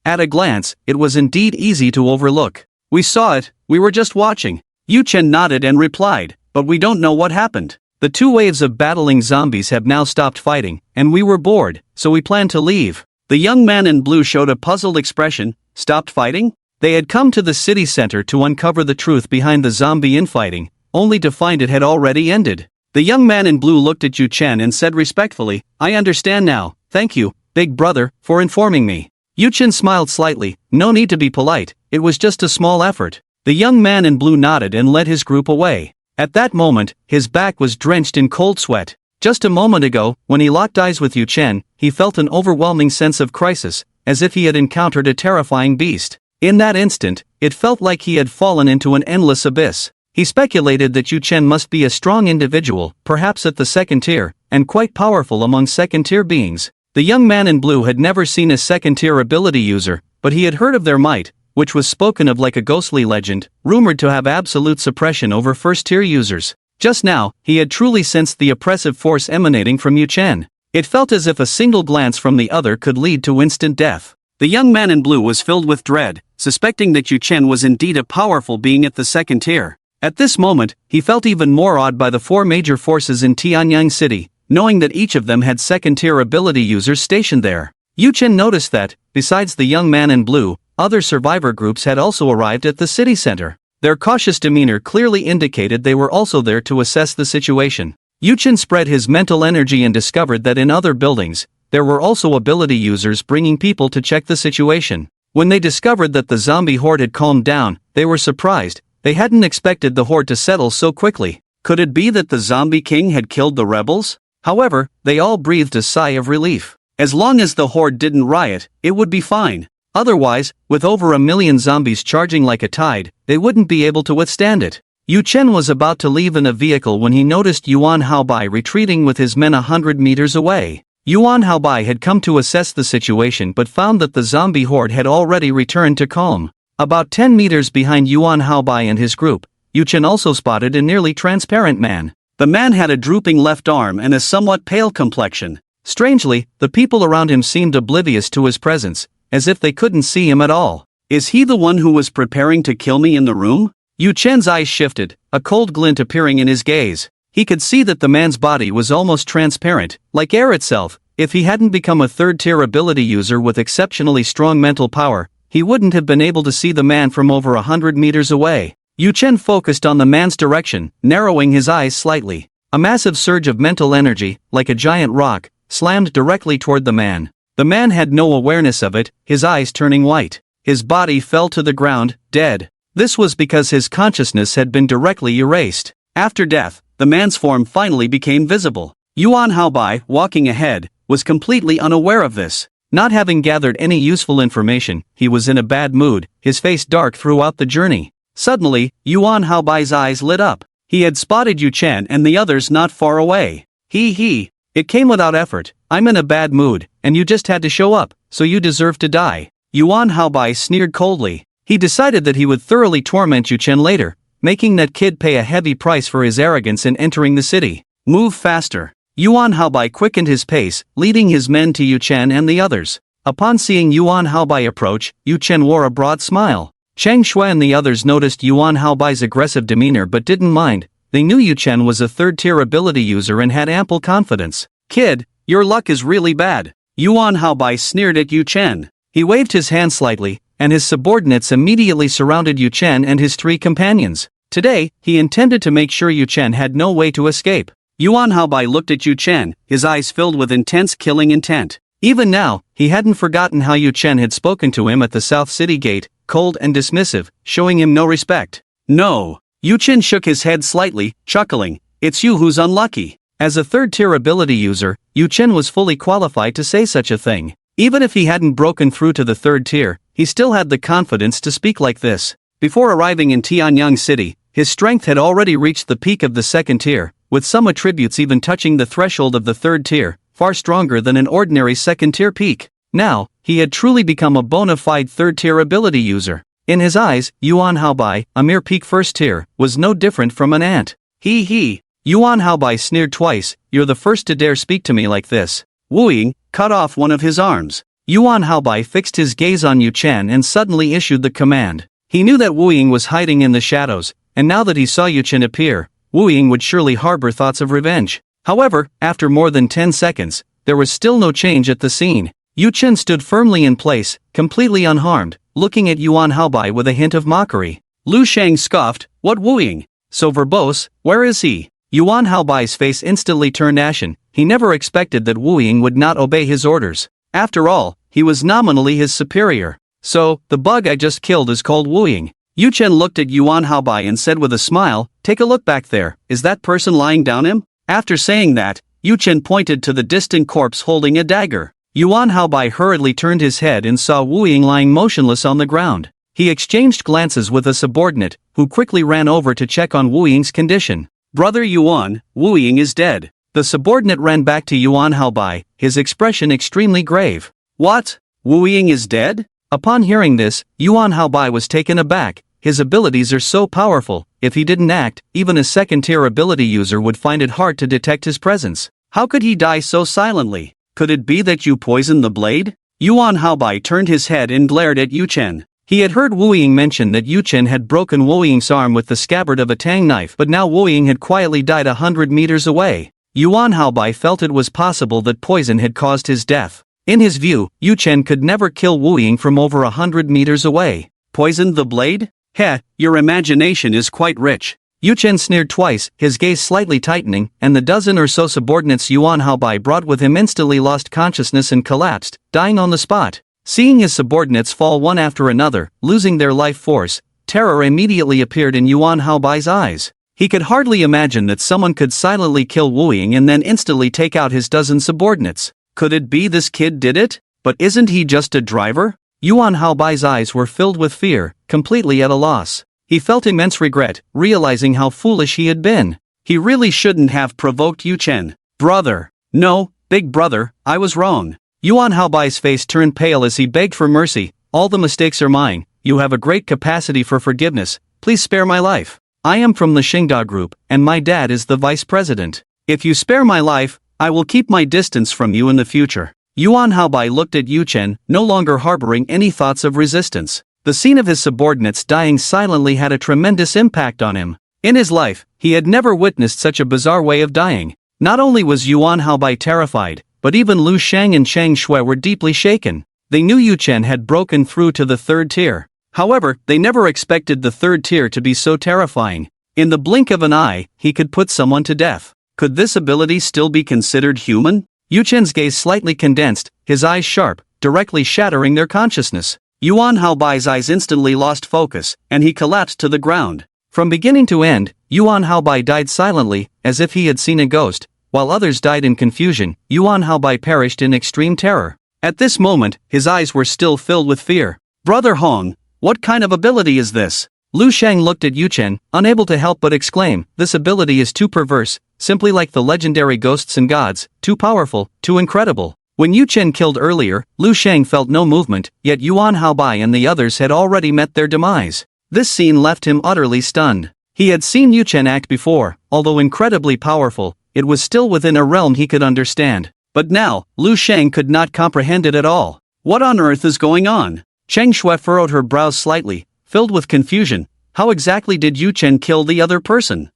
At a glance, it was indeed easy to overlook. We saw it, we were just watching. Yu Chen nodded and replied, but we don't know what happened. The 2 waves of battling zombies have now stopped fighting, and we were bored, so we planned to leave. The young man in blue showed a puzzled expression. Stopped fighting? They had come to the city center to uncover the truth behind the zombie infighting, only to find it had already ended. The young man in blue looked at Yu Chen and said respectfully, I understand now, thank you, big brother, for informing me. Yu Chen smiled slightly, no need to be polite, it was just a small effort. The young man in blue nodded and led his group away. At that moment, his back was drenched in cold sweat. Just a moment ago, when he locked eyes with Yu Chen, he felt an overwhelming sense of crisis, as if he had encountered a terrifying beast. In that instant, it felt like he had fallen into an endless abyss. He speculated that Yu Chen must be a strong individual, perhaps at the second tier, and quite powerful among second-tier beings. The young man in blue had never seen a second-tier ability user, but he had heard of their might, which was spoken of like a ghostly legend, rumored to have absolute suppression over first-tier users. Just now, he had truly sensed the oppressive force emanating from Yu Chen. It felt as if a single glance from the other could lead to instant death. The young man in blue was filled with dread, suspecting that Yu Chen was indeed a powerful being at the second tier. At this moment, he felt even more awed by the 4 major forces in Tianyang City, knowing that each of them had second-tier ability users stationed there. Yu Chen noticed that, besides the young man in blue, other survivor groups had also arrived at the city center. Their cautious demeanor clearly indicated they were also there to assess the situation. Yu Chen spread his mental energy and discovered that in other buildings, there were also ability users bringing people to check the situation. When they discovered that the zombie horde had calmed down, they were surprised. They hadn't expected the horde to settle so quickly. Could it be that the zombie king had killed the rebels? However, they all breathed a sigh of relief. As long as the horde didn't riot, it would be fine. Otherwise, with over 1 million zombies charging like a tide, they wouldn't be able to withstand it. Yu Chen was about to leave in a vehicle when he noticed Yuan Haobai retreating with his men 100 meters away. Yuan Haobai had come to assess the situation but found that the zombie horde had already returned to calm. About 10 meters behind Yuan Haobai and his group, Yu Chen also spotted a nearly transparent man. The man had a drooping left arm and a somewhat pale complexion. Strangely, the people around him seemed oblivious to his presence, as if they couldn't see him at all. Is he the one who was preparing to kill me in the room? Yu Chen's eyes shifted, a cold glint appearing in his gaze. He could see that the man's body was almost transparent, like air itself. If he hadn't become a third-tier ability user with exceptionally strong mental power, he wouldn't have been able to see the man from over 100 meters away. Yu Chen focused on the man's direction, narrowing his eyes slightly. A massive surge of mental energy, like a giant rock, slammed directly toward the man. The man had no awareness of it, his eyes turning white. His body fell to the ground, dead. This was because his consciousness had been directly erased. After death, the man's form finally became visible. Yuan Haobai, walking ahead, was completely unaware of this. Not having gathered any useful information, he was in a bad mood, his face dark throughout the journey. Suddenly, Yuan Haobai's eyes lit up. He had spotted Yu Chen and the others not far away. It came without effort. I'm in a bad mood, and you just had to show up, so you deserve to die. Yuan Haobai sneered coldly. He decided that he would thoroughly torment Yu Chen later, making that kid pay a heavy price for his arrogance in entering the city. Move faster. Yuan Haobai quickened his pace, leading his men to Yu Chen and the others. Upon seeing Yuan Haobai approach, Yu Chen wore a broad smile. Chang Shui and the others noticed Yuan Haobai's aggressive demeanor but didn't mind. They knew Yu Chen was a third-tier ability user and had ample confidence. Kid, your luck is really bad. Yuan Haobai sneered at Yu Chen. He waved his hand slightly, and his subordinates immediately surrounded Yu Chen and his 3 companions. Today, he intended to make sure Yu Chen had no way to escape. Yuan Haobai looked at Yu Chen, his eyes filled with intense killing intent. Even now, he hadn't forgotten how Yu Chen had spoken to him at the South City Gate, cold and dismissive, showing him no respect. No. Yu Chen shook his head slightly, chuckling. It's you who's unlucky. As a third-tier ability user, Yu Chen was fully qualified to say such a thing. Even if he hadn't broken through to the 3rd tier, he still had the confidence to speak like this. Before arriving in Tianyang City, his strength had already reached the peak of the 2nd tier, with some attributes even touching the threshold of the 3rd tier, far stronger than an ordinary 2nd tier peak. Now, he had truly become a bona fide 3rd tier ability user. In his eyes, Yuan Haobai, a mere peak 1st tier, was no different from an ant. He. Yuan Haobai sneered twice. You're the first to dare speak to me like this. Wu Ying cut off one of his arms. Yuan Haobai fixed his gaze on Yu Chen and suddenly issued the command. He knew that Wu Ying was hiding in the shadows, and now that he saw Yu Chen appear, Wu Ying would surely harbor thoughts of revenge. However, after more than 10 seconds, there was still no change at the scene. Yu Chen stood firmly in place, completely unharmed, looking at Yuan Haobai with a hint of mockery. Lu Shang scoffed, what Wu Ying? So verbose, where is he? Yuan Haobai's face instantly turned ashen. He never expected that Wu Ying would not obey his orders. After all, he was nominally his superior. So, the bug I just killed is called Wu Ying. Yu Chen looked at Yuan Haobai and said with a smile, take a look back there, is that person lying down him? After saying that, Yu Chen pointed to the distant corpse holding a dagger. Yuan Haobai hurriedly turned his head and saw Wu Ying lying motionless on the ground. He exchanged glances with a subordinate, who quickly ran over to check on Wu Ying's condition. Brother Yuan, Wu Ying is dead. The subordinate ran back to Yuan Haobai, his expression extremely grave. What? Wu Ying is dead? Upon hearing this, Yuan Haobai was taken aback. His abilities are so powerful, if he didn't act, even a 2nd-tier ability user would find it hard to detect his presence. How could he die so silently? Could it be that you poisoned the blade? Yuan Haobai turned his head and glared at Yu Chen. He had heard Wu Ying mention that Yu Chen had broken Wu Ying's arm with the scabbard of a tang knife, but now Wu Ying had quietly died 100 meters away. Yuan Haobai felt it was possible that poison had caused his death. In his view, Yu Chen could never kill Wu Ying from over 100 meters away. Poisoned the blade? Heh, your imagination is quite rich. Yu Chen sneered twice, his gaze slightly tightening, and the dozen or so subordinates Yuan Haobai brought with him instantly lost consciousness and collapsed, dying on the spot. Seeing his subordinates fall one after another, losing their life force, terror immediately appeared in Yuan Haobai's eyes. He could hardly imagine that someone could silently kill Wu Ying and then instantly take out his dozen subordinates. Could it be this kid did it? But isn't he just a driver? Yuan Haobai's eyes were filled with fear, completely at a loss. He felt immense regret, realizing how foolish he had been. He really shouldn't have provoked Yu Chen. Brother. No, big brother, I was wrong. Yuan Haobai's face turned pale as he begged for mercy. All the mistakes are mine. You have a great capacity for forgiveness. Please spare my life. I am from the Xingda group, and my dad is the vice president. If you spare my life, I will keep my distance from you in the future. Yuan Haobai looked at Yu Chen, no longer harboring any thoughts of resistance. The scene of his subordinates dying silently had a tremendous impact on him. In his life, he had never witnessed such a bizarre way of dying. Not only was Yuan Haobai terrified, but even Lu Shang and Chang Shui were deeply shaken. They knew Yu Chen had broken through to the 3rd tier. However, they never expected the 3rd tier to be so terrifying. In the blink of an eye, he could put someone to death. Could this ability still be considered human? Yu Chen's gaze slightly condensed, his eyes sharp, directly shattering their consciousness. Yuan Haobai's eyes instantly lost focus, and he collapsed to the ground. From beginning to end, Yuan Haobai died silently, as if he had seen a ghost. While others died in confusion, Yuan Haobai perished in extreme terror. At this moment, his eyes were still filled with fear. Brother Hong, what kind of ability is this? Lu Shang looked at Yu Chen, unable to help but exclaim, this ability is too perverse, simply like the legendary ghosts and gods, too powerful, too incredible. When Yu Chen killed earlier, Lu Shang felt no movement, yet Yuan Haobai and the others had already met their demise. This scene left him utterly stunned. He had seen Yu Chen act before, although incredibly powerful, it was still within a realm he could understand. But now, Lu Sheng could not comprehend it at all. What on earth is going on? Cheng Shui furrowed her brows slightly, filled with confusion. How exactly did Yu Chen kill the other person?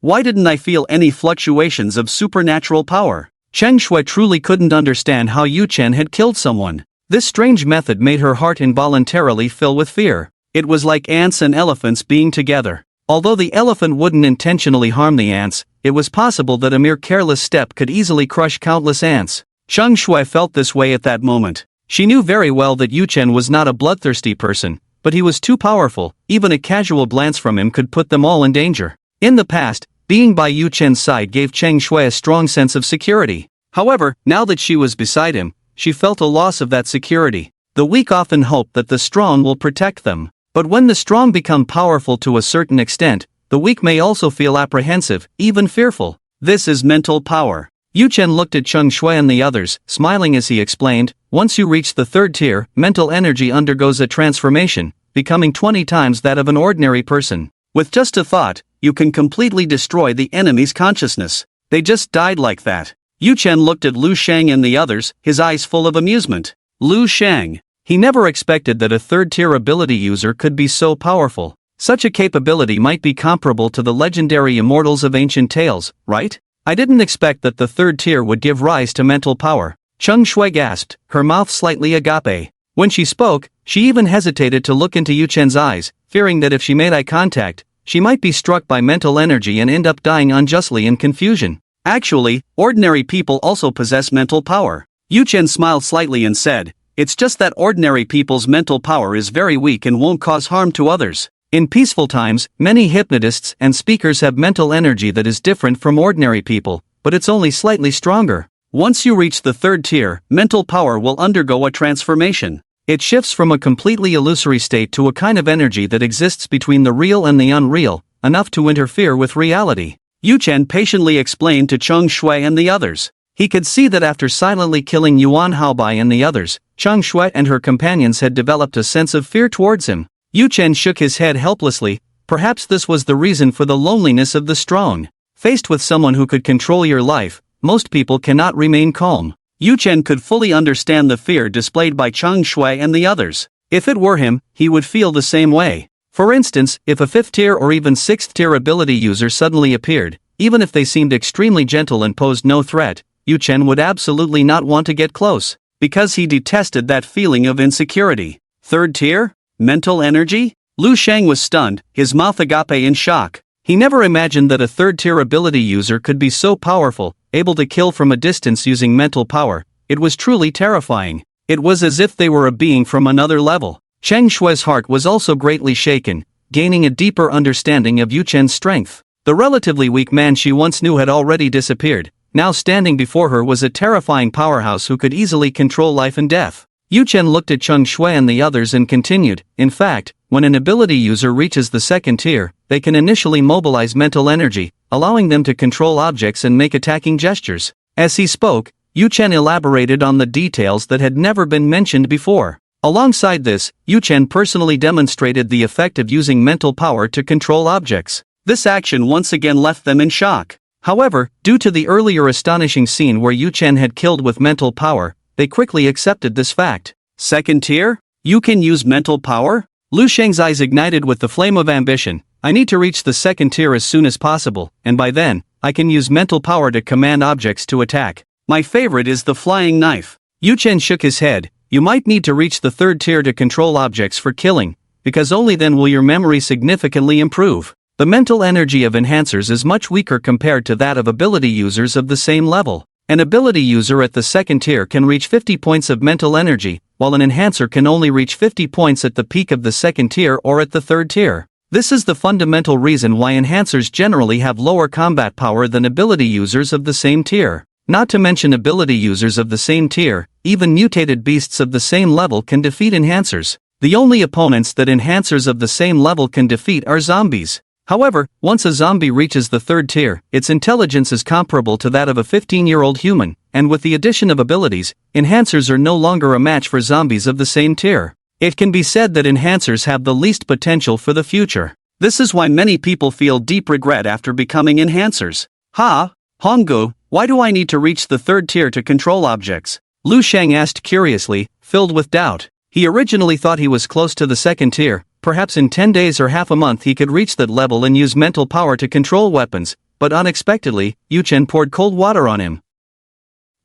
Why didn't I feel any fluctuations of supernatural power? Cheng Shui truly couldn't understand how Yu Chen had killed someone. This strange method made her heart involuntarily fill with fear. It was like ants and elephants being together. Although the elephant wouldn't intentionally harm the ants, it was possible that a mere careless step could easily crush countless ants. Cheng Shui felt this way at that moment. She knew very well that Yu Chen was not a bloodthirsty person, but he was too powerful. Even a casual glance from him could put them all in danger. In the past, being by Yu Chen's side gave Cheng Shui a strong sense of security. However, now that she was beside him, she felt a loss of that security. The weak often hope that the strong will protect them. But when the strong become powerful to a certain extent, the weak may also feel apprehensive, even fearful. This is mental power. Yu Chen looked at Cheng Shui and the others, smiling as he explained, once you reach the third tier, mental energy undergoes a transformation, becoming 20 times that of an ordinary person. With just a thought, you can completely destroy the enemy's consciousness. They just died like that. Yu Chen looked at Lu Sheng and the others, his eyes full of amusement. Lu Sheng. He never expected that a third-tier ability user could be so powerful. Such a capability might be comparable to the legendary immortals of ancient tales, right? I didn't expect that the third tier would give rise to mental power. Cheng Shui gasped, her mouth slightly agape. When she spoke, she even hesitated to look into Yu Chen's eyes, fearing that if she made eye contact, she might be struck by mental energy and end up dying unjustly in confusion. Actually, ordinary people also possess mental power. Yu Chen smiled slightly and said, it's just that ordinary people's mental power is very weak and won't cause harm to others. In peaceful times, many hypnotists and speakers have mental energy that is different from ordinary people, but it's only slightly stronger. Once you reach the third tier, mental power will undergo a transformation. It shifts from a completely illusory state to a kind of energy that exists between the real and the unreal, enough to interfere with reality. Yu Chen patiently explained to Cheng Shui and the others. He could see that after silently killing Yuan Haobai and the others, Cheng Shui and her companions had developed a sense of fear towards him. Yu Chen shook his head helplessly. Perhaps this was the reason for the loneliness of the strong. Faced with someone who could control your life, most people cannot remain calm. Yu Chen could fully understand the fear displayed by Cheng Shui and the others. If it were him, he would feel the same way. For instance, if a 5th tier or even 6th tier ability user suddenly appeared, even if they seemed extremely gentle and posed no threat, Yu Chen would absolutely not want to get close, because he detested that feeling of insecurity. Third tier? Mental energy? Lu Sheng was stunned, his mouth agape in shock. He never imagined that a third-tier ability user could be so powerful, able to kill from a distance using mental power. It was truly terrifying. It was as if they were a being from another level. Cheng Shui's heart was also greatly shaken, gaining a deeper understanding of Yu Chen's strength. The relatively weak man she once knew had already disappeared. Now standing before her was a terrifying powerhouse who could easily control life and death. Yu Chen looked at Cheng Shui and the others and continued, in fact, when an ability user reaches the second tier, they can initially mobilize mental energy, allowing them to control objects and make attacking gestures. As he spoke, Yu Chen elaborated on the details that had never been mentioned before. Alongside this, Yu Chen personally demonstrated the effect of using mental power to control objects. This action once again left them in shock. However, due to the earlier astonishing scene where Yu Chen had killed with mental power, they quickly accepted this fact. Second tier? You can use mental power? Lu Sheng's eyes ignited with the flame of ambition. I need to reach the second tier as soon as possible, and by then, I can use mental power to command objects to attack. My favorite is the flying knife. Yu Chen shook his head. You might need to reach the third tier to control objects for killing, because only then will your memory significantly improve. The mental energy of enhancers is much weaker compared to that of ability users of the same level. An ability user at the second tier can reach 50 points of mental energy, while an enhancer can only reach 50 points at the peak of the second tier or at the third tier. This is the fundamental reason why enhancers generally have lower combat power than ability users of the same tier. Not to mention ability users of the same tier, even mutated beasts of the same level can defeat enhancers. The only opponents that enhancers of the same level can defeat are zombies. However, once a zombie reaches the third tier, its intelligence is comparable to that of a 15-year-old human, and with the addition of abilities, enhancers are no longer a match for zombies of the same tier. It can be said that enhancers have the least potential for the future. This is why many people feel deep regret after becoming enhancers. Ha! Honggu, why do I need to reach the third tier to control objects? Lu Sheng asked curiously, filled with doubt. He originally thought he was close to the second tier, perhaps in 10 days or half a month he could reach that level and use mental power to control weapons, but unexpectedly, Yu Chen poured cold water on him.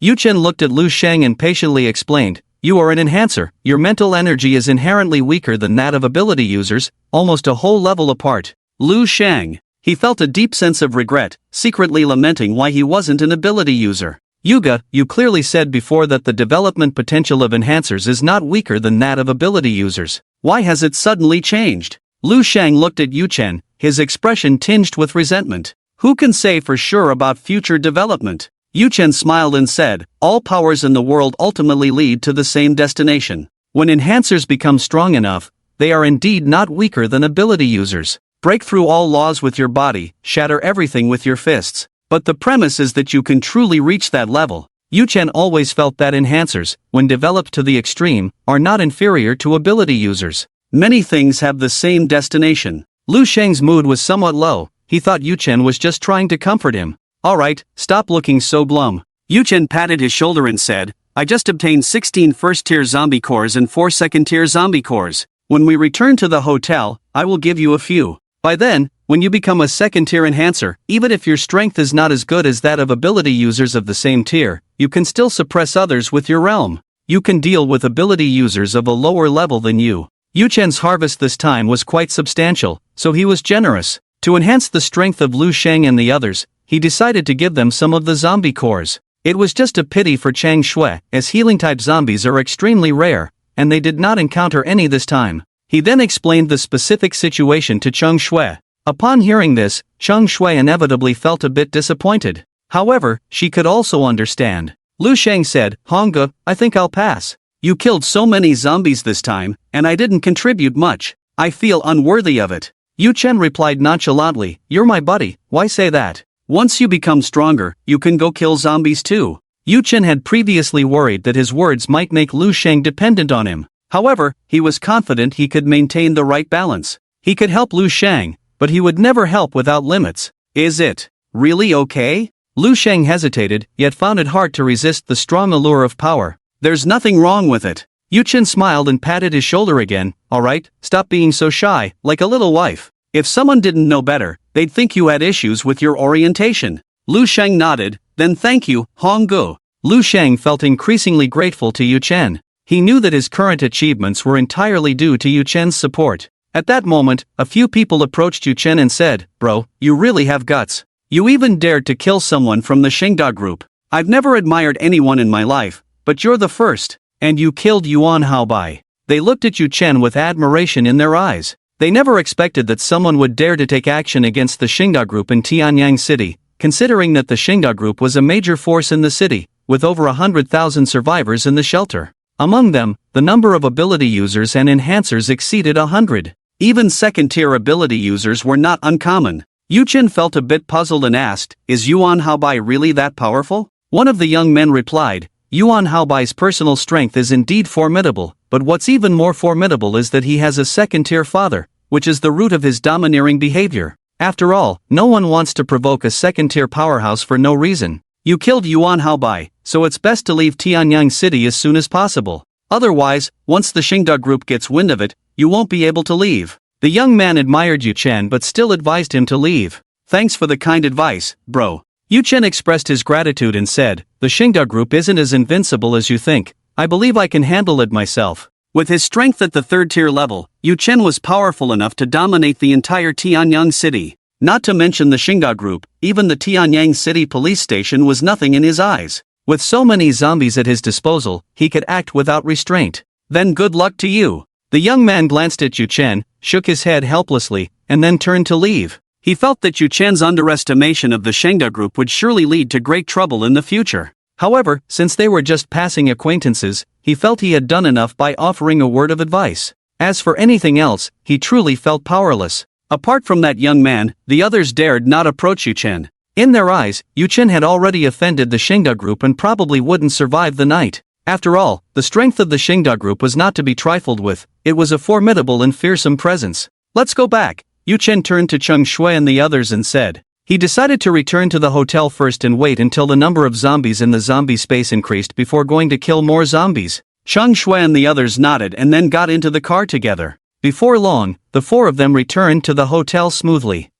Yu Chen looked at Lu Sheng and patiently explained, "You are an enhancer, your mental energy is inherently weaker than that of ability users, almost a whole level apart." Lu Sheng. He felt a deep sense of regret, secretly lamenting why he wasn't an ability user. "Yuga, you clearly said before that the development potential of enhancers is not weaker than that of ability users. Why has it suddenly changed?" Lu Sheng looked at Yu Chen, his expression tinged with resentment. "Who can say for sure about future development?" Yu Chen smiled and said, "All powers in the world ultimately lead to the same destination. When enhancers become strong enough, they are indeed not weaker than ability users. Break through all laws with your body, shatter everything with your fists. But the premise is that you can truly reach that level." Yu Chen always felt that enhancers, when developed to the extreme, are not inferior to ability users. Many things have the same destination. Lu Sheng's mood was somewhat low. He thought Yu Chen was just trying to comfort him. "Alright, stop looking so glum." Yu Chen patted his shoulder and said, "I just obtained 16 first-tier zombie cores and 4 second-tier zombie cores. When we return to the hotel, I will give you a few. By then, when you become a second-tier enhancer, even if your strength is not as good as that of ability users of the same tier, you can still suppress others with your realm. You can deal with ability users of a lower level than you." Yu Chen's harvest this time was quite substantial, so he was generous. To enhance the strength of Lu Sheng and the others, he decided to give them some of the zombie cores. It was just a pity for Chang Shui, as healing-type zombies are extremely rare, and they did not encounter any this time. He then explained the specific situation to Cheng Shui. Upon hearing this, Cheng Shui inevitably felt a bit disappointed. However, she could also understand. Lu Sheng said, "Honggu, I think I'll pass. You killed so many zombies this time, and I didn't contribute much. I feel unworthy of it." Yu Chen replied nonchalantly, "You're my buddy, why say that? Once you become stronger, you can go kill zombies too." Yu Chen had previously worried that his words might make Lu Sheng dependent on him. However, he was confident he could maintain the right balance. He could help Lu Sheng, but he would never help without limits. "Is it really okay?" Lu Sheng hesitated, yet found it hard to resist the strong allure of power. "There's nothing wrong with it." Yu Chen smiled and patted his shoulder again. "Alright, stop being so shy, like a little wife. If someone didn't know better, they'd think you had issues with your orientation." Lu Sheng nodded, "Then thank you, Honggu." Lu Sheng felt increasingly grateful to Yu Chen. He knew that his current achievements were entirely due to Yu Chen's support. At that moment, a few people approached Yu Chen and said, "Bro, you really have guts. You even dared to kill someone from the Shingda group. I've never admired anyone in my life, but you're the first. And you killed Yuan Haobai." They looked at Yu Chen with admiration in their eyes. They never expected that someone would dare to take action against the Shingda group in Tianyang City, considering that the Shingda group was a major force in the city, with over 100,000 survivors in the shelter. Among them, the number of ability users and enhancers exceeded 100. Even second-tier ability users were not uncommon. Yu Chen felt a bit puzzled and asked, "Is Yuan Haobai really that powerful?" One of the young men replied, "Yuan Haobai's personal strength is indeed formidable, but what's even more formidable is that he has a second-tier father, which is the root of his domineering behavior. After all, no one wants to provoke a second-tier powerhouse for no reason. You killed Yuan Haobai, so it's best to leave Tianyang City as soon as possible. Otherwise, once the Shingda group gets wind of it, you won't be able to leave." The young man admired Yu Chen but still advised him to leave. "Thanks for the kind advice, bro." Yu Chen expressed his gratitude and said, "The Shingda group isn't as invincible as you think. I believe I can handle it myself." With his strength at the third-tier level, Yu Chen was powerful enough to dominate the entire Tianyang City. Not to mention the Shingda group, even the Tianyang City police station was nothing in his eyes. With so many zombies at his disposal, he could act without restraint. "Then good luck to you." The young man glanced at Yu Chen, shook his head helplessly, and then turned to leave. He felt that Yu Chen's underestimation of the Shengda group would surely lead to great trouble in the future. However, since they were just passing acquaintances, he felt he had done enough by offering a word of advice. As for anything else, he truly felt powerless. Apart from that young man, the others dared not approach Yu Chen. In their eyes, Yu Chen had already offended the Shengda group and probably wouldn't survive the night. After all, the strength of the Shengda group was not to be trifled with. It was a formidable and fearsome presence. "Let's go back," Yu Chen turned to Cheng Shui and the others and said. He decided to return to the hotel first and wait until the number of zombies in the zombie space increased before going to kill more zombies. Cheng Shui and the others nodded and then got into the car together. Before long, the four of them returned to the hotel smoothly.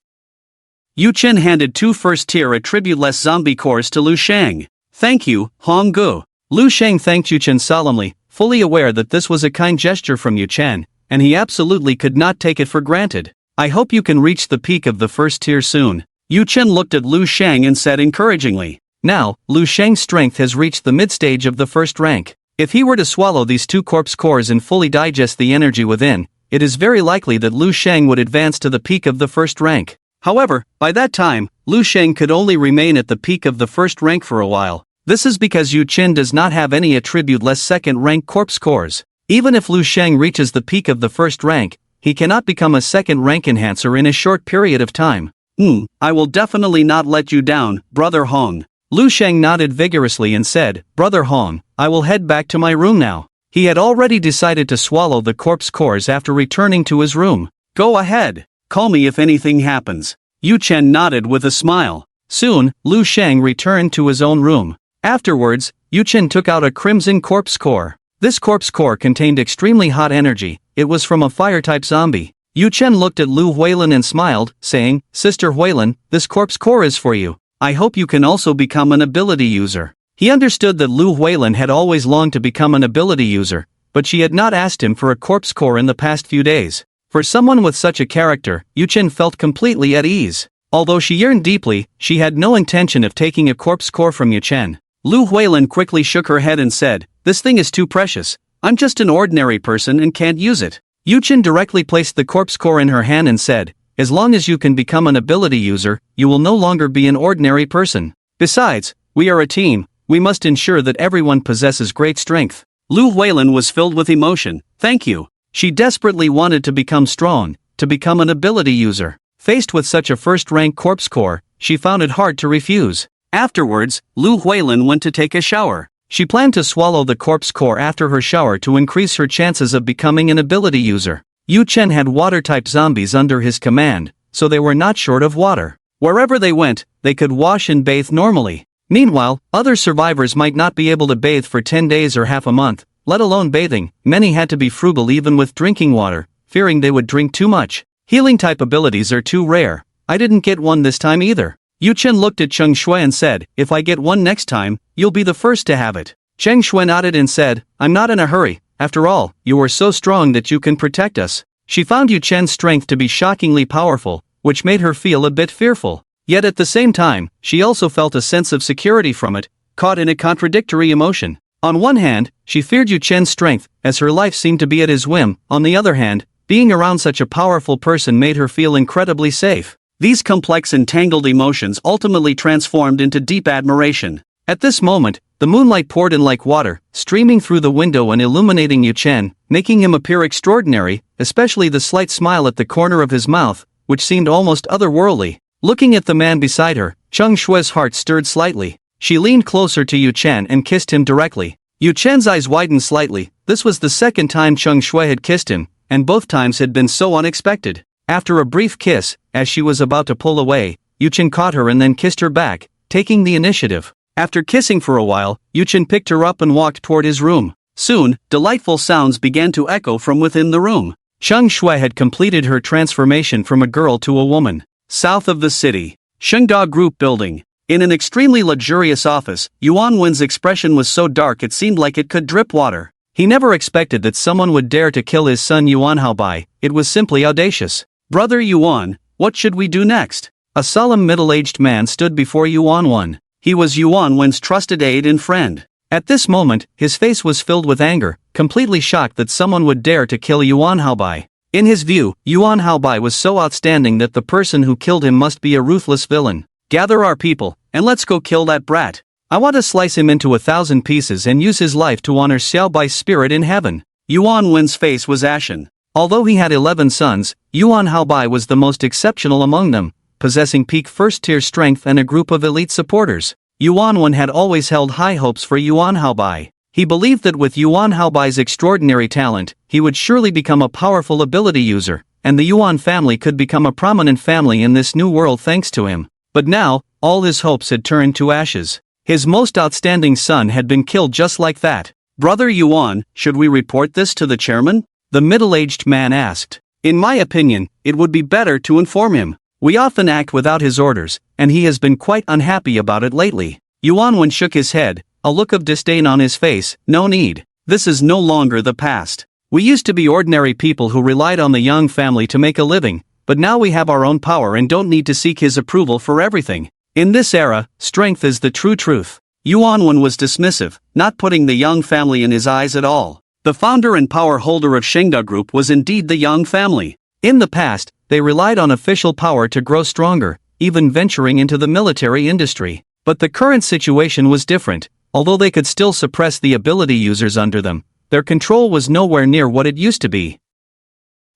Yu Chen handed 2 first-tier attribute-less zombie cores to Lu Shang. Thank you, Hong Gu. Lu Shang thanked Yu Chen solemnly, fully aware that this was a kind gesture from Yu Chen, and he absolutely could not take it for granted. I hope you can reach the peak of the first tier soon. Yu Chen looked at Lu Shang and said encouragingly. Now, Lu Shang's strength has reached the mid-stage of the first rank. If he were to swallow these 2 corpse cores and fully digest the energy within, it is very likely that Lu Shang would advance to the peak of the first rank. However, by that time, Lu Shang could only remain at the peak of the first rank for a while. This is because Yu Chen does not have any attribute-less second-rank corpse cores. Even if Lu Shang reaches the peak of the first rank, he cannot become a second-rank enhancer in a short period of time. I will definitely not let you down, Brother Hong. Lu Shang nodded vigorously and said, Brother Hong, I will head back to my room now. He had already decided to swallow the corpse cores after returning to his room. Go ahead. Call me if anything happens. Yu Chen nodded with a smile. Soon, Lu Shang returned to his own room. Afterwards, Yu Chen took out a crimson corpse core. This corpse core contained extremely hot energy. It was from a fire-type zombie. Yu Chen looked at Lu Huilin and smiled, saying, Sister Huilin, this corpse core is for you. I hope you can also become an ability user. He understood that Lu Huilin had always longed to become an ability user, but she had not asked him for a corpse core in the past few days. For someone with such a character, Yu Chen felt completely at ease. Although she yearned deeply, she had no intention of taking a corpse core from Yu Chen. Lu Huilin quickly shook her head and said, This thing is too precious. I'm just an ordinary person and can't use it. Yu Chen directly placed the corpse core in her hand and said, As long as you can become an ability user, you will no longer be an ordinary person. Besides, we are a team, we must ensure that everyone possesses great strength. Lu Huilin was filled with emotion. Thank you. She desperately wanted to become strong, to become an ability user. Faced with such a first-rank corpse core, she found it hard to refuse. Afterwards, Lu Huilin went to take a shower. She planned to swallow the corpse core after her shower to increase her chances of becoming an ability user. Yu Chen had water-type zombies under his command, so they were not short of water. Wherever they went, they could wash and bathe normally. Meanwhile, other survivors might not be able to bathe for 10 days or half a month, let alone bathing. Many had to be frugal even with drinking water, fearing they would drink too much. Healing-type abilities are too rare. I didn't get one this time either. Yu Chen looked at Cheng Shui and said, If I get one next time, you'll be the first to have it. Cheng Shui nodded and said, I'm not in a hurry. After all, you are so strong that you can protect us. She found Yu Chen's strength to be shockingly powerful, which made her feel a bit fearful. Yet at the same time, she also felt a sense of security from it, caught in a contradictory emotion. On one hand, she feared Yu Chen's strength, as her life seemed to be at his whim. On the other hand, being around such a powerful person made her feel incredibly safe. These complex and tangled emotions ultimately transformed into deep admiration. At this moment, the moonlight poured in like water, streaming through the window and illuminating Yu Chen, making him appear extraordinary, especially the slight smile at the corner of his mouth, which seemed almost otherworldly. Looking at the man beside her, Cheng Shui's heart stirred slightly. She leaned closer to Yu Chen and kissed him directly. Yu Chen's eyes widened slightly. This was the second time Cheng Shui had kissed him, and both times had been so unexpected. After a brief kiss, as she was about to pull away, Yu Chen caught her and then kissed her back, taking the initiative. After kissing for a while, Yu Chen picked her up and walked toward his room. Soon, delightful sounds began to echo from within the room. Cheng Shui had completed her transformation from a girl to a woman. South of the city, Shengda Group Building. In an extremely luxurious office, Yuan Wen's expression was so dark it seemed like it could drip water. He never expected that someone would dare to kill his son Yuan Haobai. It was simply audacious. Brother Yuan, what should we do next? A solemn middle-aged man stood before Yuan Wen. He was Yuan Wen's trusted aide and friend. At this moment, his face was filled with anger, completely shocked that someone would dare to kill Yuan Haobai. In his view, Yuan Haobai was so outstanding that the person who killed him must be a ruthless villain. Gather our people, and let's go kill that brat. I want to slice him into 1,000 pieces and use his life to honor Xiaobai's spirit in heaven. Yuan Wen's face was ashen. Although he had 11 sons, Yuan Haobai was the most exceptional among them, possessing peak first-tier strength and a group of elite supporters. Yuan Wen had always held high hopes for Yuan Haobai. He believed that with Yuan Haobai's extraordinary talent, he would surely become a powerful ability user, and the Yuan family could become a prominent family in this new world thanks to him. But now, all his hopes had turned to ashes. His most outstanding son had been killed just like that. "Brother Yuan, should we report this to the chairman?" the middle-aged man asked. "In my opinion, it would be better to inform him. We often act without his orders, and he has been quite unhappy about it lately." Yuan shook his head, a look of disdain on his face. "No need. This is no longer the past. We used to be ordinary people who relied on the Yang family to make a living, but now we have our own power and don't need to seek his approval for everything. In this era, strength is the true truth." Yuan was dismissive, not putting the Yang family in his eyes at all. The founder and power holder of Shengda Group was indeed the Yang family. In the past, they relied on official power to grow stronger, even venturing into the military industry. But the current situation was different. Although they could still suppress the ability users under them, their control was nowhere near what it used to be.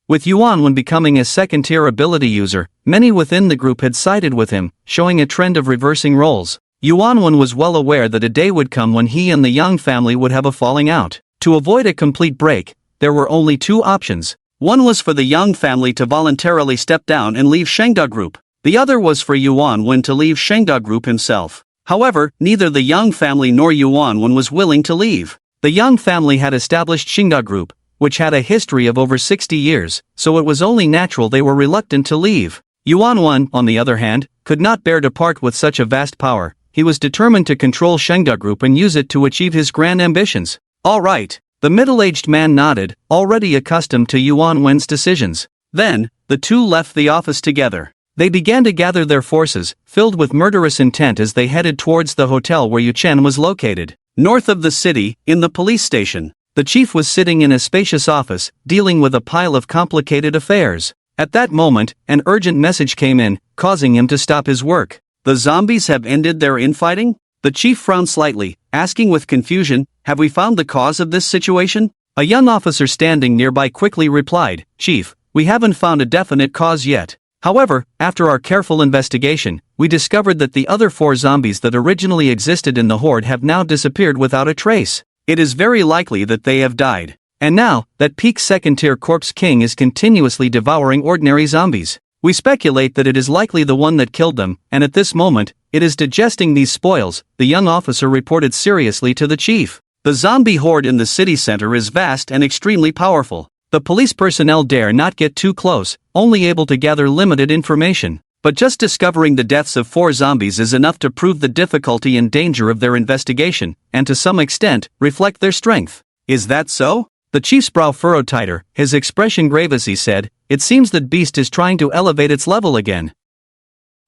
With Yuan becoming a second-tier ability user, many within the group had sided with him, showing a trend of reversing roles. Yuan was well aware that a day would come when he and the Yang family would have a falling out. To avoid a complete break, there were only two options. One was for the Yang family to voluntarily step down and leave Shengda Group. The other was for Yuan to leave Shengda Group himself. However, neither the Yang family nor Yuan was willing to leave. The Yang family had established Shengda Group, which had a history of over 60 years, so it was only natural they were reluctant to leave. Yuan, on the other hand, could not bear to part with such a vast power. He was determined to control Shengda Group and use it to achieve his grand ambitions. "All right," the middle-aged man nodded, already accustomed to Yuan's decisions. Then, the two left the office together. They began to gather their forces, filled with murderous intent as they headed towards the hotel where Yu Chen was located. North of the city, in the police station, the chief was sitting in a spacious office, dealing with a pile of complicated affairs. At that moment, an urgent message came in, causing him to stop his work. "The zombies have ended their infighting?" The chief frowned slightly, asking with confusion, "Have we found the cause of this situation?" A young officer standing nearby quickly replied, "Chief, we haven't found a definite cause yet. However, after our careful investigation, we discovered that the other 4 zombies that originally existed in the horde have now disappeared without a trace. It is very likely that they have died. And now, that peak second-tier corpse king is continuously devouring ordinary zombies. We speculate that it is likely the one that killed them, and at this moment, it is digesting these spoils," the young officer reported seriously to the chief. "The zombie horde in the city center is vast and extremely powerful. The police personnel dare not get too close, only able to gather limited information. But just discovering the deaths of 4 zombies is enough to prove the difficulty and danger of their investigation, and to some extent, reflect their strength." "Is that so?" The chief's brow furrowed tighter, his expression grave as he said, "It seems that Beast is trying to elevate its level again.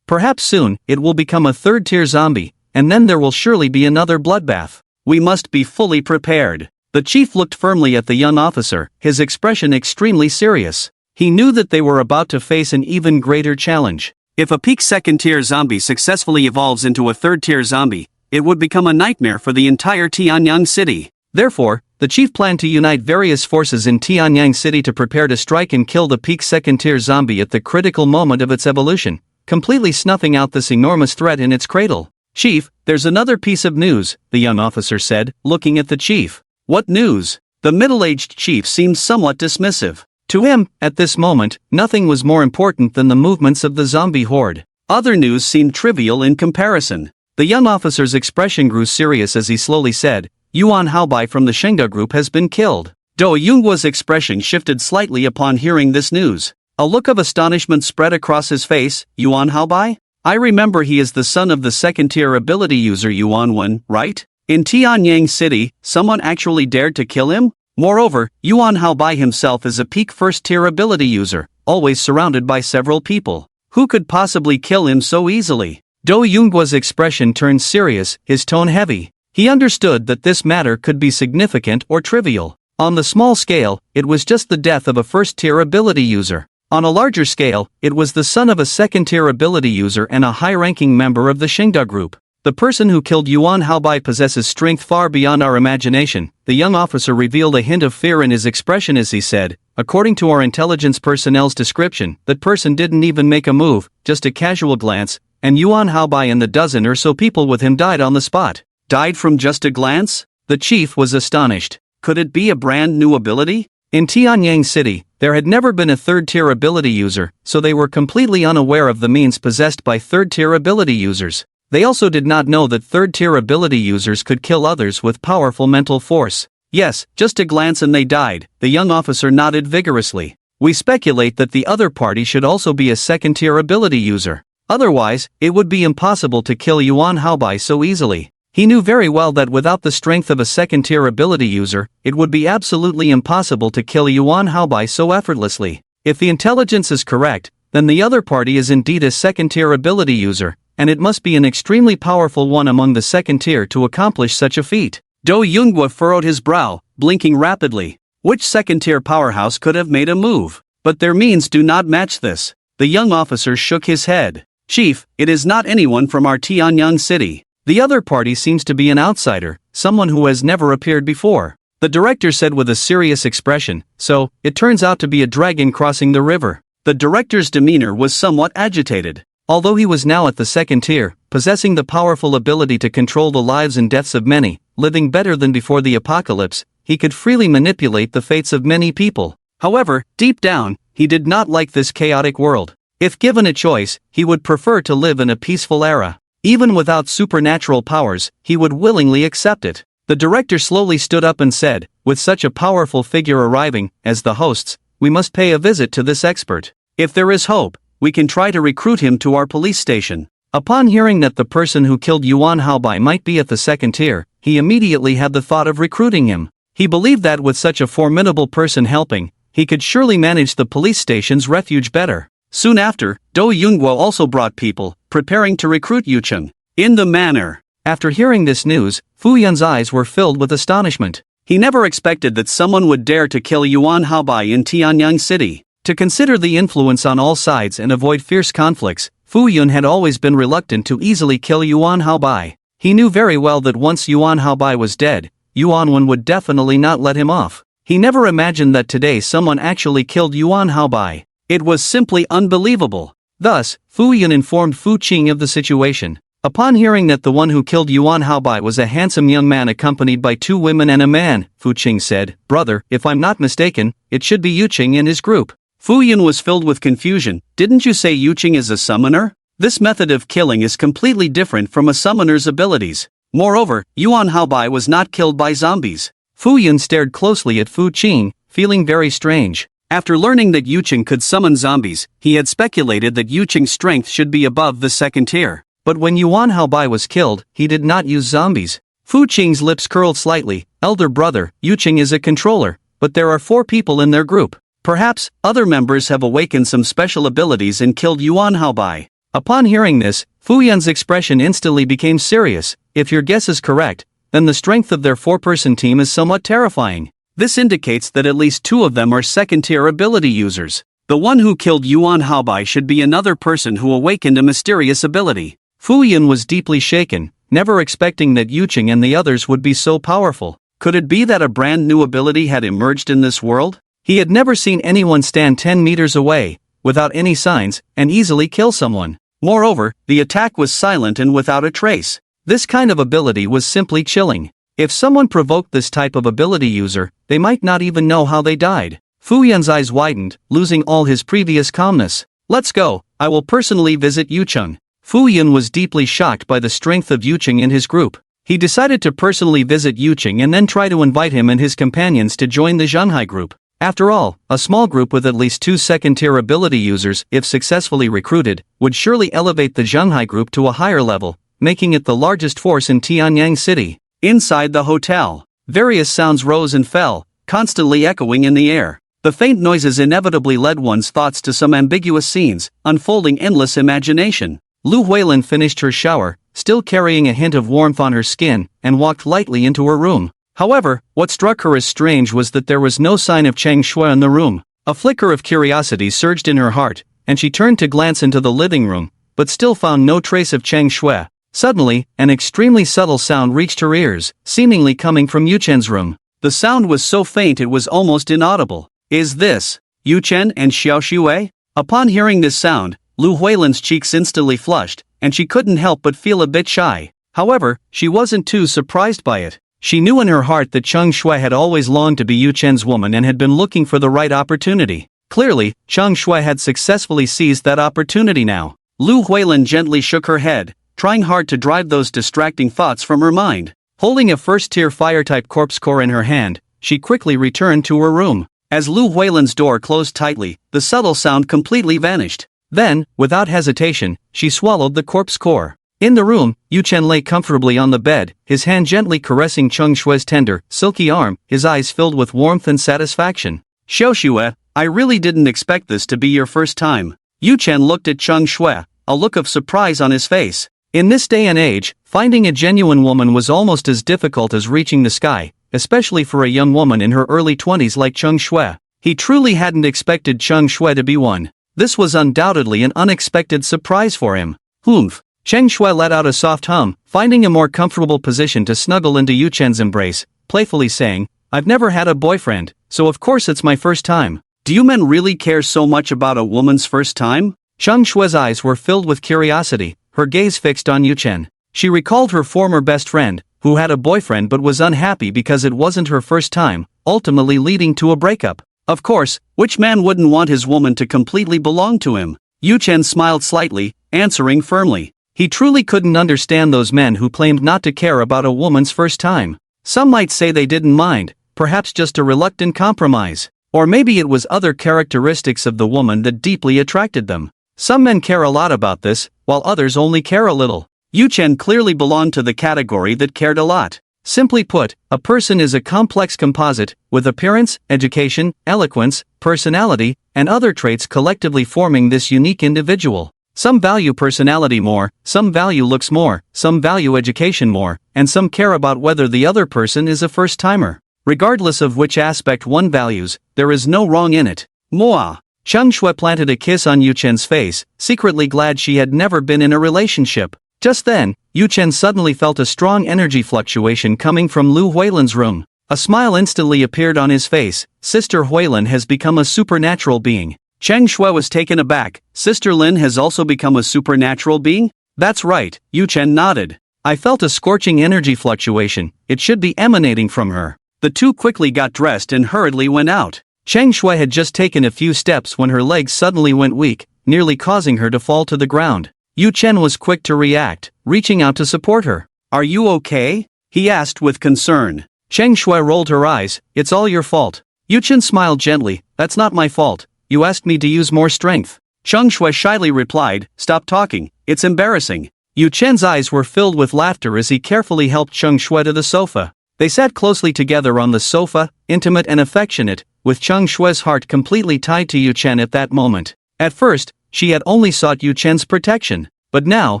Perhaps soon, it will become a 3rd-tier zombie, and then there will surely be another bloodbath. We must be fully prepared." The chief looked firmly at the young officer, his expression extremely serious. He knew that they were about to face an even greater challenge. If a peak second-tier zombie successfully evolves into a 3rd-tier zombie, it would become a nightmare for the entire Tianyang city. Therefore, the chief planned to unite various forces in Tianyang city to prepare to strike and kill the peak second-tier zombie at the critical moment of its evolution, completely snuffing out this enormous threat in its cradle. "Chief, there's another piece of news," the young officer said, looking at the chief. "What news?" The middle-aged chief seemed somewhat dismissive. To him, at this moment, nothing was more important than the movements of the zombie horde. Other news seemed trivial in comparison. The young officer's expression grew serious as he slowly said, "Yuan Haobai from the Shengda Group has been killed." Do Yunguo's expression shifted slightly upon hearing this news. A look of astonishment spread across his face. "Yuan Haobai? I remember he is the son of the second-tier ability user Yuan, right? In Tianyang City, someone actually dared to kill him? Moreover, Yuan Haobai himself is a peak first-tier ability user, always surrounded by several people. Who could possibly kill him so easily?" Do Yunguo's expression turned serious, his tone heavy. He understood that this matter could be significant or trivial. On the small scale, it was just the death of a first-tier ability user. On a larger scale, it was the son of a second-tier ability user and a high-ranking member of the Shengda Group. "The person who killed Yuan Haobai possesses strength far beyond our imagination," the young officer revealed a hint of fear in his expression as he said, "According to our intelligence personnel's description, that person didn't even make a move, just a casual glance, and Yuan Haobai and the dozen or so people with him died on the spot." "Died from just a glance?" The chief was astonished. Could it be a brand new ability? In Tianyang City, there had never been a third-tier ability user, so they were completely unaware of the means possessed by third-tier ability users. They also did not know that third-tier ability users could kill others with powerful mental force. Yes, just a glance and they died, the young officer nodded vigorously. We speculate that the other party should also be a second-tier ability user. Otherwise, it would be impossible to kill Yuan Haobai so easily. He knew very well that without the strength of a second-tier ability user, it would be absolutely impossible to kill Yuan Haobai so effortlessly. If the intelligence is correct, then the other party is indeed a second-tier ability user, and it must be an extremely powerful one among the second tier to accomplish such a feat. Do Yunghua furrowed his brow, blinking rapidly. Which second-tier powerhouse could have made a move? But their means do not match this. The young officer shook his head. Chief, it is not anyone from our Tianyang city. The other party seems to be an outsider, someone who has never appeared before. The director said with a serious expression, so, it turns out to be a dragon crossing the river. The director's demeanor was somewhat agitated. Although he was now at the second tier, possessing the powerful ability to control the lives and deaths of many, living better than before the apocalypse, he could freely manipulate the fates of many people. However, deep down, he did not like this chaotic world. If given a choice, he would prefer to live in a peaceful era. Even without supernatural powers, he would willingly accept it. The director slowly stood up and said, with such a powerful figure arriving, as the hosts, we must pay a visit to this expert. If there is hope, we can try to recruit him to our police station. Upon hearing that the person who killed Yuan Haobai might be at the second tier, he immediately had the thought of recruiting him. He believed that with such a formidable person helping, he could surely manage the police station's refuge better. Soon after, Do Yunghua also brought people, preparing to recruit Yucheng. In the manner. After hearing this news, Fu Yun's eyes were filled with astonishment. He never expected that someone would dare to kill Yuan Haobai in Tianyang City. To consider the influence on all sides and avoid fierce conflicts, Fu Yun had always been reluctant to easily kill Yuan Haobai. He knew very well that once Yuan Haobai was dead, Yuan Wen would definitely not let him off. He never imagined that today someone actually killed Yuan Haobai. It was simply unbelievable. Thus, Fu Yun informed Fu Qing of the situation. Upon hearing that the one who killed Yuan Haobai was a handsome young man accompanied by 2 women and a man, Fu Qing said, "Brother, if I'm not mistaken, it should be Yuqing and his group." Fu Yun was filled with confusion. Didn't you say Yuqing is a summoner? This method of killing is completely different from a summoner's abilities. Moreover, Yuan Haobai was not killed by zombies. Fu Yun stared closely at Fu Qing, feeling very strange. After learning that Yuqing could summon zombies, he had speculated that Yuqing's strength should be above the second tier. But when Yuan Haobai was killed, he did not use zombies. Fu Qing's lips curled slightly. Elder brother, Yuqing is a controller, but there are 4 people in their group. Perhaps, other members have awakened some special abilities and killed Yuan Haobai. Upon hearing this, Fu Yun's expression instantly became serious. If your guess is correct, then the strength of their 4-person team is somewhat terrifying. This indicates that at least 2 of them are second-tier ability users. The one who killed Yuan Haobai should be another person who awakened a mysterious ability. Fu Yun was deeply shaken, never expecting that Yuqing and the others would be so powerful. Could it be that a brand new ability had emerged in this world? He had never seen anyone stand 10 meters away, without any signs, and easily kill someone. Moreover, the attack was silent and without a trace. This kind of ability was simply chilling. If someone provoked this type of ability user, they might not even know how they died. Fu Yun's eyes widened, losing all his previous calmness. Let's go, I will personally visit Yucheng. Fu Yun was deeply shocked by the strength of Yuqing and his group. He decided to personally visit Yuqing and then try to invite him and his companions to join the Zhenhai group. After all, a small group with at least 2 second-tier ability users, if successfully recruited, would surely elevate the Zhenhai group to a higher level, making it the largest force in Tianyang City. Inside the hotel, various sounds rose and fell, constantly echoing in the air. The faint noises inevitably led one's thoughts to some ambiguous scenes, unfolding endless imagination. Lu Huilin finished her shower, still carrying a hint of warmth on her skin, and walked lightly into her room. However, what struck her as strange was that there was no sign of Cheng Shui in the room. A flicker of curiosity surged in her heart, and she turned to glance into the living room, but still found no trace of Cheng Shui. Suddenly, an extremely subtle sound reached her ears, seemingly coming from Yuchen's room. The sound was so faint it was almost inaudible. Is this Yuchen and Xiao Shui? Upon hearing this sound, Lu Huilin's cheeks instantly flushed, and she couldn't help but feel a bit shy. However, she wasn't too surprised by it. She knew in her heart that Cheng Shui had always longed to be Yu Chen's woman and had been looking for the right opportunity. Clearly, Cheng Shui had successfully seized that opportunity now. Lu Huilin gently shook her head, trying hard to drive those distracting thoughts from her mind. Holding a first-tier fire-type corpse core in her hand, she quickly returned to her room. As Lu Huilin's door closed tightly, the subtle sound completely vanished. Then, without hesitation, she swallowed the corpse core. In the room, Yu Chen lay comfortably on the bed, his hand gently caressing Cheng Shui's tender, silky arm, his eyes filled with warmth and satisfaction. Xiaoxue, I really didn't expect this to be your first time. Yu Chen looked at Cheng Shui, a look of surprise on his face. In this day and age, finding a genuine woman was almost as difficult as reaching the sky, especially for a young woman in her early 20s like Cheng Shui. He truly hadn't expected Cheng Shui to be one. This was undoubtedly an unexpected surprise for him. Humph. Cheng Shui let out a soft hum, finding a more comfortable position to snuggle into Yu Chen's embrace, playfully saying, I've never had a boyfriend, so of course it's my first time. Do you men really care so much about a woman's first time? Cheng Shui's eyes were filled with curiosity, her gaze fixed on Yu Chen. She recalled her former best friend, who had a boyfriend but was unhappy because it wasn't her first time, ultimately leading to a breakup. Of course, which man wouldn't want his woman to completely belong to him? Yu Chen smiled slightly, answering firmly. He truly couldn't understand those men who claimed not to care about a woman's first time. Some might say they didn't mind, perhaps just a reluctant compromise. Or maybe it was other characteristics of the woman that deeply attracted them. Some men care a lot about this, while others only care a little. Yu Chen clearly belonged to the category that cared a lot. Simply put, a person is a complex composite, with appearance, education, eloquence, personality, and other traits collectively forming this unique individual. Some value personality more, some value looks more, some value education more, and some care about whether the other person is a first-timer. Regardless of which aspect one values, there is no wrong in it. Mwah! Cheng Shui planted a kiss on Yu Chen's face, secretly glad she had never been in a relationship. Just then, Yu Chen suddenly felt a strong energy fluctuation coming from Lu Huilin's room. A smile instantly appeared on his face. Sister Huilin has become a supernatural being. Cheng Shui was taken aback. Sister Lin has also become a supernatural being? That's right, Yu Chen nodded. I felt a scorching energy fluctuation, it should be emanating from her. The two quickly got dressed and hurriedly went out. Cheng Shui had just taken a few steps when her legs suddenly went weak, nearly causing her to fall to the ground. Yu Chen was quick to react, reaching out to support her. Are you okay? He asked with concern. Cheng Shui rolled her eyes. It's all your fault. Yu Chen smiled gently. That's not my fault. You asked me to use more strength. Cheng Shui shyly replied, Stop talking, it's embarrassing. Yu Chen's eyes were filled with laughter as he carefully helped Cheng Shui to the sofa. They sat closely together on the sofa, intimate and affectionate, with Cheng Shui's heart completely tied to Yu Chen at that moment. At first, she had only sought Yu Chen's protection, but now,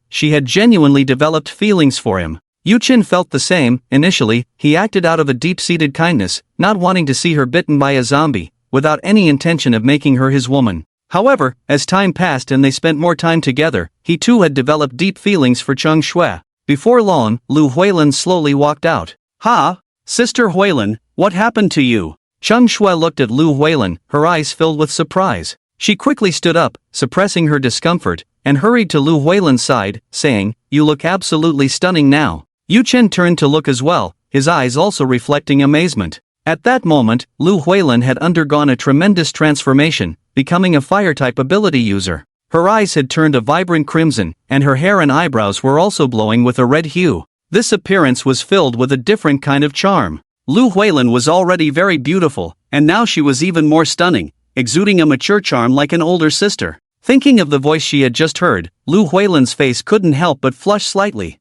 she had genuinely developed feelings for him. Yu Chen felt the same. Initially, he acted out of a deep-seated kindness, not wanting to see her bitten by a zombie, without any intention of making her his woman. However, as time passed and they spent more time together, he too had developed deep feelings for Cheng Shui. Before long, Lu Huilin slowly walked out. Ha! Sister Huilin, what happened to you? Cheng Shui looked at Lu Huilin, her eyes filled with surprise. She quickly stood up, suppressing her discomfort, and hurried to Lu Huilin's side, saying, You look absolutely stunning now. Yu Chen turned to look as well, his eyes also reflecting amazement. At that moment, Lu Huilin had undergone a tremendous transformation, becoming a fire-type ability user. Her eyes had turned a vibrant crimson, and her hair and eyebrows were also glowing with a red hue. This appearance was filled with a different kind of charm. Lu Huilin was already very beautiful, and now she was even more stunning, exuding a mature charm like an older sister. Thinking of the voice she had just heard, Lu Huilin's face couldn't help but flush slightly.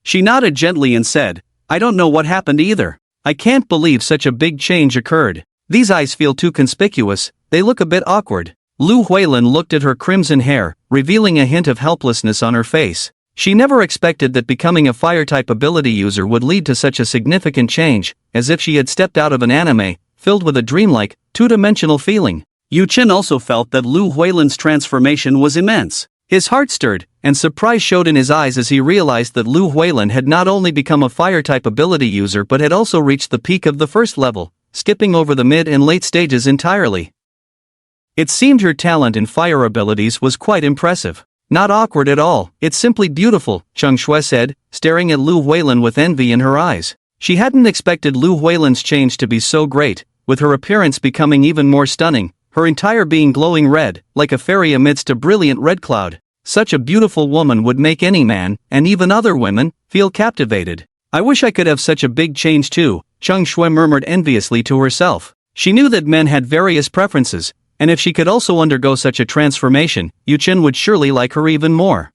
She nodded gently and said, I don't know what happened either. I can't believe such a big change occurred. These eyes feel too conspicuous, they look a bit awkward. Lu Huilin looked at her crimson hair, revealing a hint of helplessness on her face. She never expected that becoming a fire-type ability user would lead to such a significant change, as if she had stepped out of an anime, filled with a dreamlike, two-dimensional feeling. Yu Chen also felt that Lu Huilin's transformation was immense. His heart stirred, and surprise showed in his eyes as he realized that Lu Huilin had not only become a fire-type ability user but had also reached the peak of the first level, skipping over the mid and late stages entirely. It seemed her talent in fire abilities was quite impressive. Not awkward at all, it's simply beautiful, Cheng Shui said, staring at Lu Huilin with envy in her eyes. She hadn't expected Lu Huilan's change to be so great, with her appearance becoming even more stunning, her entire being glowing red, like a fairy amidst a brilliant red cloud. Such a beautiful woman would make any man, and even other women, feel captivated. I wish I could have such a big change too, Cheng Shui murmured enviously to herself. She knew that men had various preferences, and if she could also undergo such a transformation, Yu Chen would surely like her even more.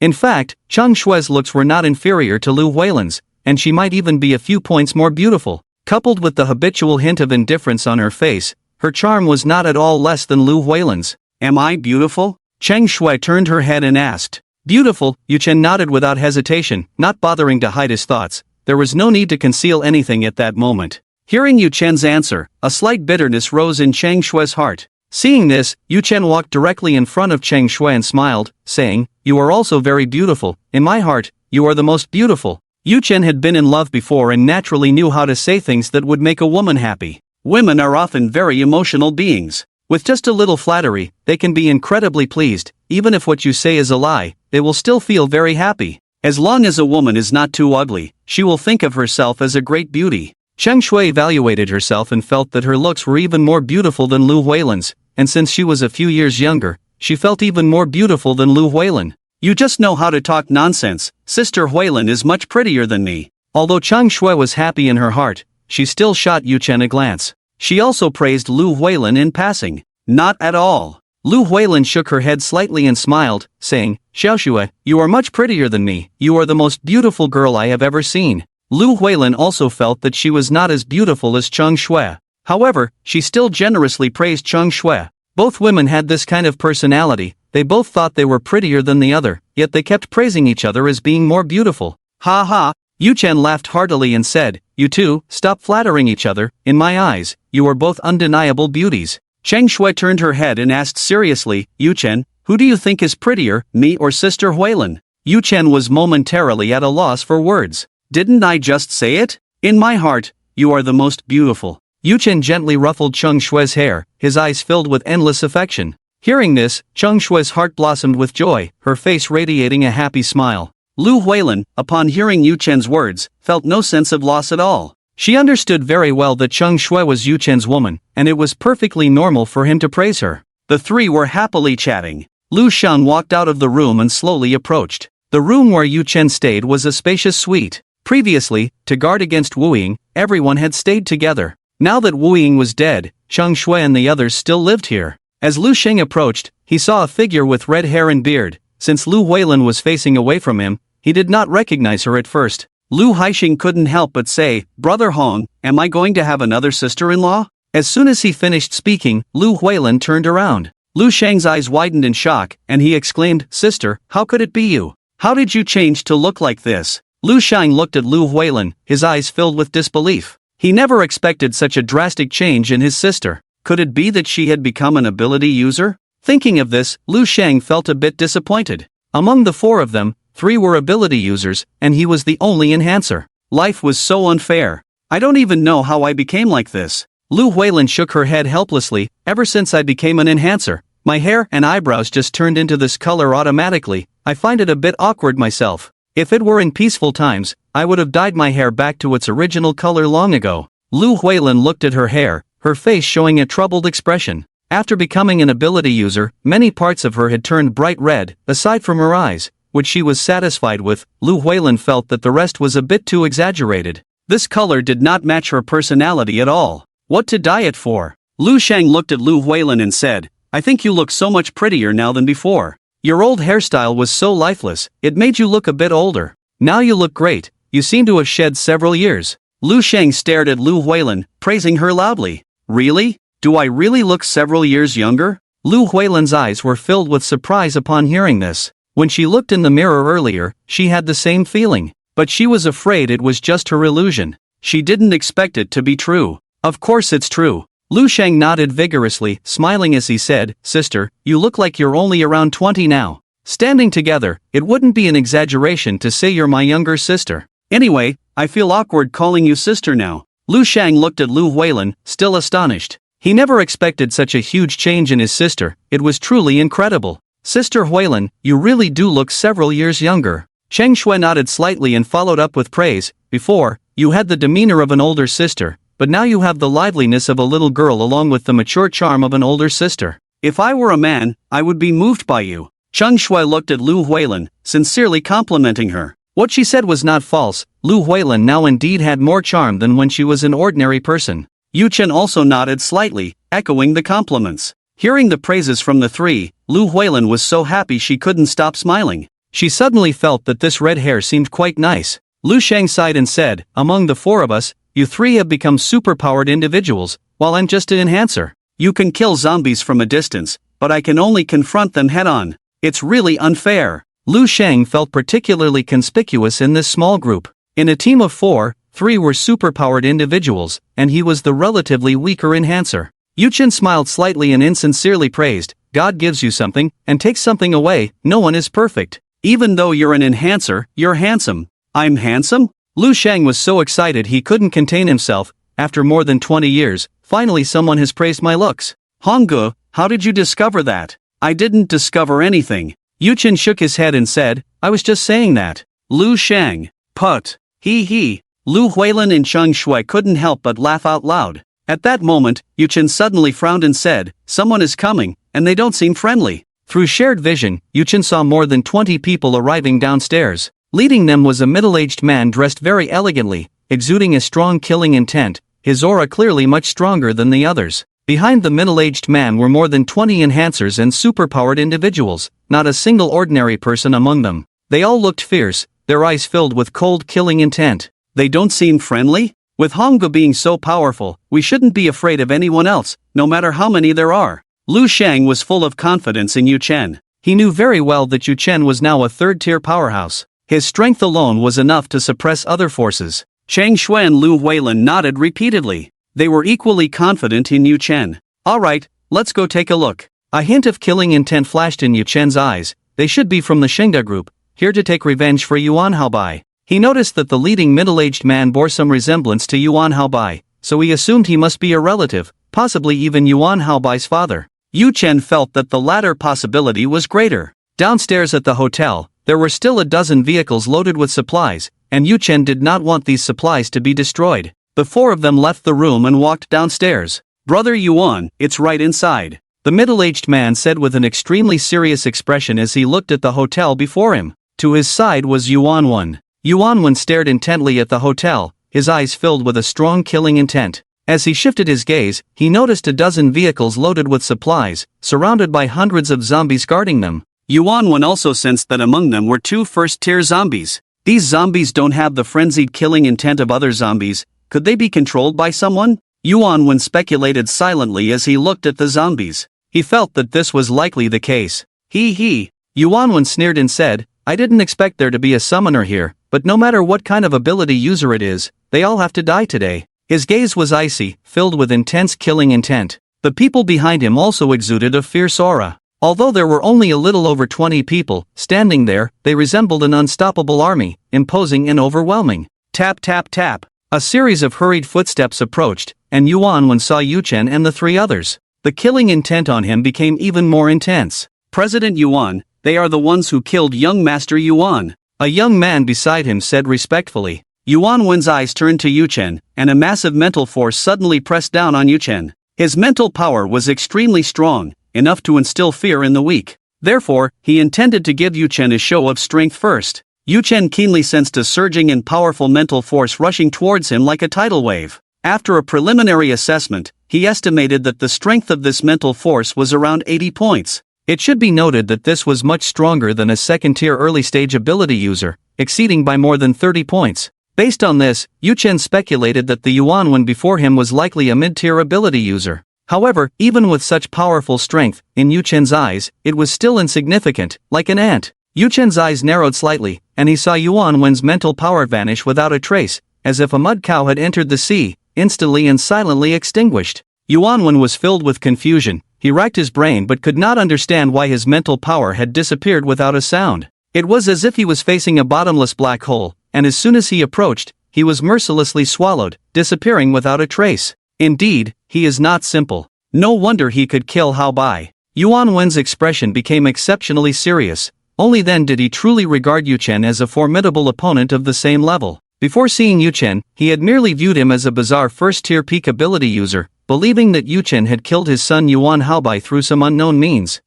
In fact, Cheng Shui's looks were not inferior to Lu Huilan's, and she might even be a few points more beautiful. Coupled with the habitual hint of indifference on her face, her charm was not at all less than Lu Huilan's. Am I beautiful? Cheng Shui turned her head and asked. Beautiful, Yu Chen nodded without hesitation, not bothering to hide his thoughts. There was no need to conceal anything at that moment. Hearing Yu Chen's answer, a slight bitterness rose in Cheng Shui's heart. Seeing this, Yu Chen walked directly in front of Cheng Shui and smiled, saying, You are also very beautiful. In my heart, you are the most beautiful. Yu Chen had been in love before and naturally knew how to say things that would make a woman happy. Women are often very emotional beings. With just a little flattery, they can be incredibly pleased. Even if what you say is a lie, they will still feel very happy. As long as a woman is not too ugly, she will think of herself as a great beauty. Cheng Shui evaluated herself and felt that her looks were even more beautiful than Lu Huilan's, and since she was a few years younger, she felt even more beautiful than Lu Huilan. You just know how to talk nonsense. Sister Huilan is much prettier than me. Although Cheng Shui was happy in her heart, she still shot Yu Chen a glance. She also praised Lu Huilan in passing. Not at all. Lu Huilan shook her head slightly and smiled, saying, Xiaoshui, you are much prettier than me. You are the most beautiful girl I have ever seen. Lu Huilan also felt that she was not as beautiful as Cheng Shui. However, she still generously praised Cheng Shui. Both women had this kind of personality. They both thought they were prettier than the other, yet they kept praising each other as being more beautiful. Ha ha! Yu Chen laughed heartily and said, You two, stop flattering each other. In my eyes, you are both undeniable beauties. Cheng Shui turned her head and asked seriously, Yu Chen, who do you think is prettier, me or Sister Huilan? Yu Chen was momentarily at a loss for words. Didn't I just say it? In my heart, you are the most beautiful. Yu Chen gently ruffled Cheng Shui's hair, his eyes filled with endless affection. Hearing this, Cheng Shui's heart blossomed with joy, her face radiating a happy smile. Lu Huilan, upon hearing Yu Chen's words, felt no sense of loss at all. She understood very well that Cheng Shui was Yu Chen's woman, and it was perfectly normal for him to praise her. The three were happily chatting. Lu Shan walked out of the room and slowly approached. The room where Yu Chen stayed was a spacious suite. Previously, to guard against Wu Ying, everyone had stayed together. Now that Wu Ying was dead, Cheng Shui and the others still lived here. As Lu Sheng approached, he saw a figure with red hair and beard. Since Lu Huilan was facing away from him, he did not recognize her at first. Lu Haixing couldn't help but say, Brother Hong, am I going to have another sister-in-law? As soon as he finished speaking, Lu Huilan turned around. Lu Sheng's eyes widened in shock, and he exclaimed, Sister, how could it be you? How did you change to look like this? Lu Sheng looked at Lu Huilan, his eyes filled with disbelief. He never expected such a drastic change in his sister. Could it be that she had become an ability user? Thinking of this, Lu Sheng felt a bit disappointed. Among the four of them, 3 were ability users, and he was the only enhancer. Life was so unfair. I don't even know how I became like this. Lu Huilan shook her head helplessly. Ever since I became an enhancer, my hair and eyebrows just turned into this color automatically. I find it a bit awkward myself. If it were in peaceful times, I would have dyed my hair back to its original color long ago. Lu Huilan looked at her hair, her face showing a troubled expression. After becoming an ability user, many parts of her had turned bright red, aside from her eyes, which she was satisfied with. Lu Huilan felt that the rest was a bit too exaggerated. This color did not match her personality at all. What to dye it for? Lu Sheng looked at Lu Huilan and said, I think you look so much prettier now than before. Your old hairstyle was so lifeless, it made you look a bit older. Now you look great, you seem to have shed several years. Lu Sheng stared at Lu Huilan, praising her loudly. Really? Do I really look several years younger? Lu Huilan's eyes were filled with surprise upon hearing this. When she looked in the mirror earlier, she had the same feeling, but she was afraid it was just her illusion. She didn't expect it to be true. Of course it's true. Lu Sheng nodded vigorously, smiling as he said, Sister, you look like you're only around 20 now. Standing together, it wouldn't be an exaggeration to say you're my younger sister. Anyway, I feel awkward calling you sister now. Lu Sheng looked at Lu Huilan, still astonished. He never expected such a huge change in his sister. It was truly incredible. Sister Huilan, you really do look several years younger. Cheng Shui nodded slightly and followed up with praise. Before, You had the demeanor of an older sister, but now you have the liveliness of a little girl along with the mature charm of an older sister. If I were a man, I would be moved by you. Cheng Shui looked at Lu Huilin, sincerely complimenting her. What she said was not false. Lu Huilin now indeed had more charm than when she was an ordinary person. Yu Chen also nodded slightly, echoing the compliments. Hearing the praises from the three, Lu Huilin was so happy she couldn't stop smiling. She suddenly felt that this red hair seemed quite nice. Lu Shang sighed and said, "Among the four of us, you three have become superpowered individuals, while I'm just an enhancer. You can kill zombies from a distance, but I can only confront them head-on. It's really unfair." Lu Shang felt particularly conspicuous in this small group. In a team of 4, 3 were superpowered individuals, and he was the relatively weaker enhancer. Yu Chen smiled slightly and insincerely praised, "God gives you something, and takes something away. No one is perfect. Even though you're an enhancer, you're handsome." "I'm handsome?" Lu Shang was so excited he couldn't contain himself. After more than 20 years, finally someone has praised my looks. "Honggu, how did you discover that?" "I didn't discover anything." Yu Chen shook his head and said, "I was just saying that." Lu Shang. "Put. He. Lu Huilin and Cheng Shui couldn't help but laugh out loud. At that moment, Yu Chen suddenly frowned and said, "Someone is coming, and they don't seem friendly." Through shared vision, Yu Chen saw more than 20 people arriving downstairs. Leading them was a middle-aged man dressed very elegantly, exuding a strong killing intent, his aura clearly much stronger than the others. Behind the middle-aged man were more than 20 enhancers and superpowered individuals, not a single ordinary person among them. They all looked fierce, their eyes filled with cold killing intent. "They don't seem friendly? With Honggu being so powerful, we shouldn't be afraid of anyone else, no matter how many there are." Lu Shang was full of confidence in Yu Chen. He knew very well that Yu Chen was now a third-tier powerhouse. His strength alone was enough to suppress other forces. Cheng Shui and Lu Huilin nodded repeatedly. They were equally confident in Yu Chen. "Alright, let's go take a look." A hint of killing intent flashed in Yu Chen's eyes. They should be from the Xingda group, here to take revenge for Yuan Haobai. He noticed that the leading middle-aged man bore some resemblance to Yuan Haobai, so he assumed he must be a relative, possibly even Yuan Haobai's father. Yu Chen felt that the latter possibility was greater. Downstairs at the hotel, there were still a dozen vehicles loaded with supplies, and Yu Chen did not want these supplies to be destroyed. The 4 of them left the room and walked downstairs. "Brother Yuan, it's right inside," the middle-aged man said with an extremely serious expression as he looked at the hotel before him. To his side was Yuan Wen. Yuan Wen stared intently at the hotel, his eyes filled with a strong killing intent. As he shifted his gaze, he noticed a dozen vehicles loaded with supplies, surrounded by hundreds of zombies guarding them. Yuan Wen also sensed that among them were 2 first-tier zombies. These zombies don't have the frenzied killing intent of other zombies. Could they be controlled by someone? Yuan Wen speculated silently as he looked at the zombies. He felt that this was likely the case. He. Yuan Wen sneered and said, "I didn't expect there to be a summoner here, but no matter what kind of ability user it is, they all have to die today." His gaze was icy, filled with intense killing intent. The people behind him also exuded a fierce aura. Although there were only a little over 20 people standing there, they resembled an unstoppable army, imposing and overwhelming. Tap tap tap. A series of hurried footsteps approached, and Yuan Wen saw Yu Chen and the 3 others. The killing intent on him became even more intense. "President Yuan, they are the ones who killed young Master Yuan," a young man beside him said respectfully. Yuan Wen's eyes turned to Yu Chen, and a massive mental force suddenly pressed down on Yu Chen. His mental power was extremely strong, enough to instill fear in the weak. Therefore, he intended to give Yu Chen a show of strength first. Yu Chen keenly sensed a surging and powerful mental force rushing towards him like a tidal wave. After a preliminary assessment, he estimated that the strength of this mental force was around 80 points. It should be noted that this was much stronger than a second-tier early-stage ability user, exceeding by more than 30 points. Based on this, Yu Chen speculated that the Yuan Wen before him was likely a mid-tier ability user. However, even with such powerful strength, in Yu Chen's eyes, it was still insignificant, like an ant. Yu Chen's eyes narrowed slightly, and he saw Yuan Wen's mental power vanish without a trace, as if a mud cow had entered the sea, instantly and silently extinguished. Yuan Wen was filled with confusion. He racked his brain but could not understand why his mental power had disappeared without a sound. It was as if he was facing a bottomless black hole, and as soon as he approached, he was mercilessly swallowed, disappearing without a trace. Indeed, he is not simple. No wonder he could kill Hao Bai. Yuan Wen's expression became exceptionally serious. Only then did he truly regard Yu Chen as a formidable opponent of the same level. Before seeing Yu Chen, he had merely viewed him as a bizarre first-tier peak ability user, believing that Yu Chen had killed his son Yuan Haobai through some unknown means.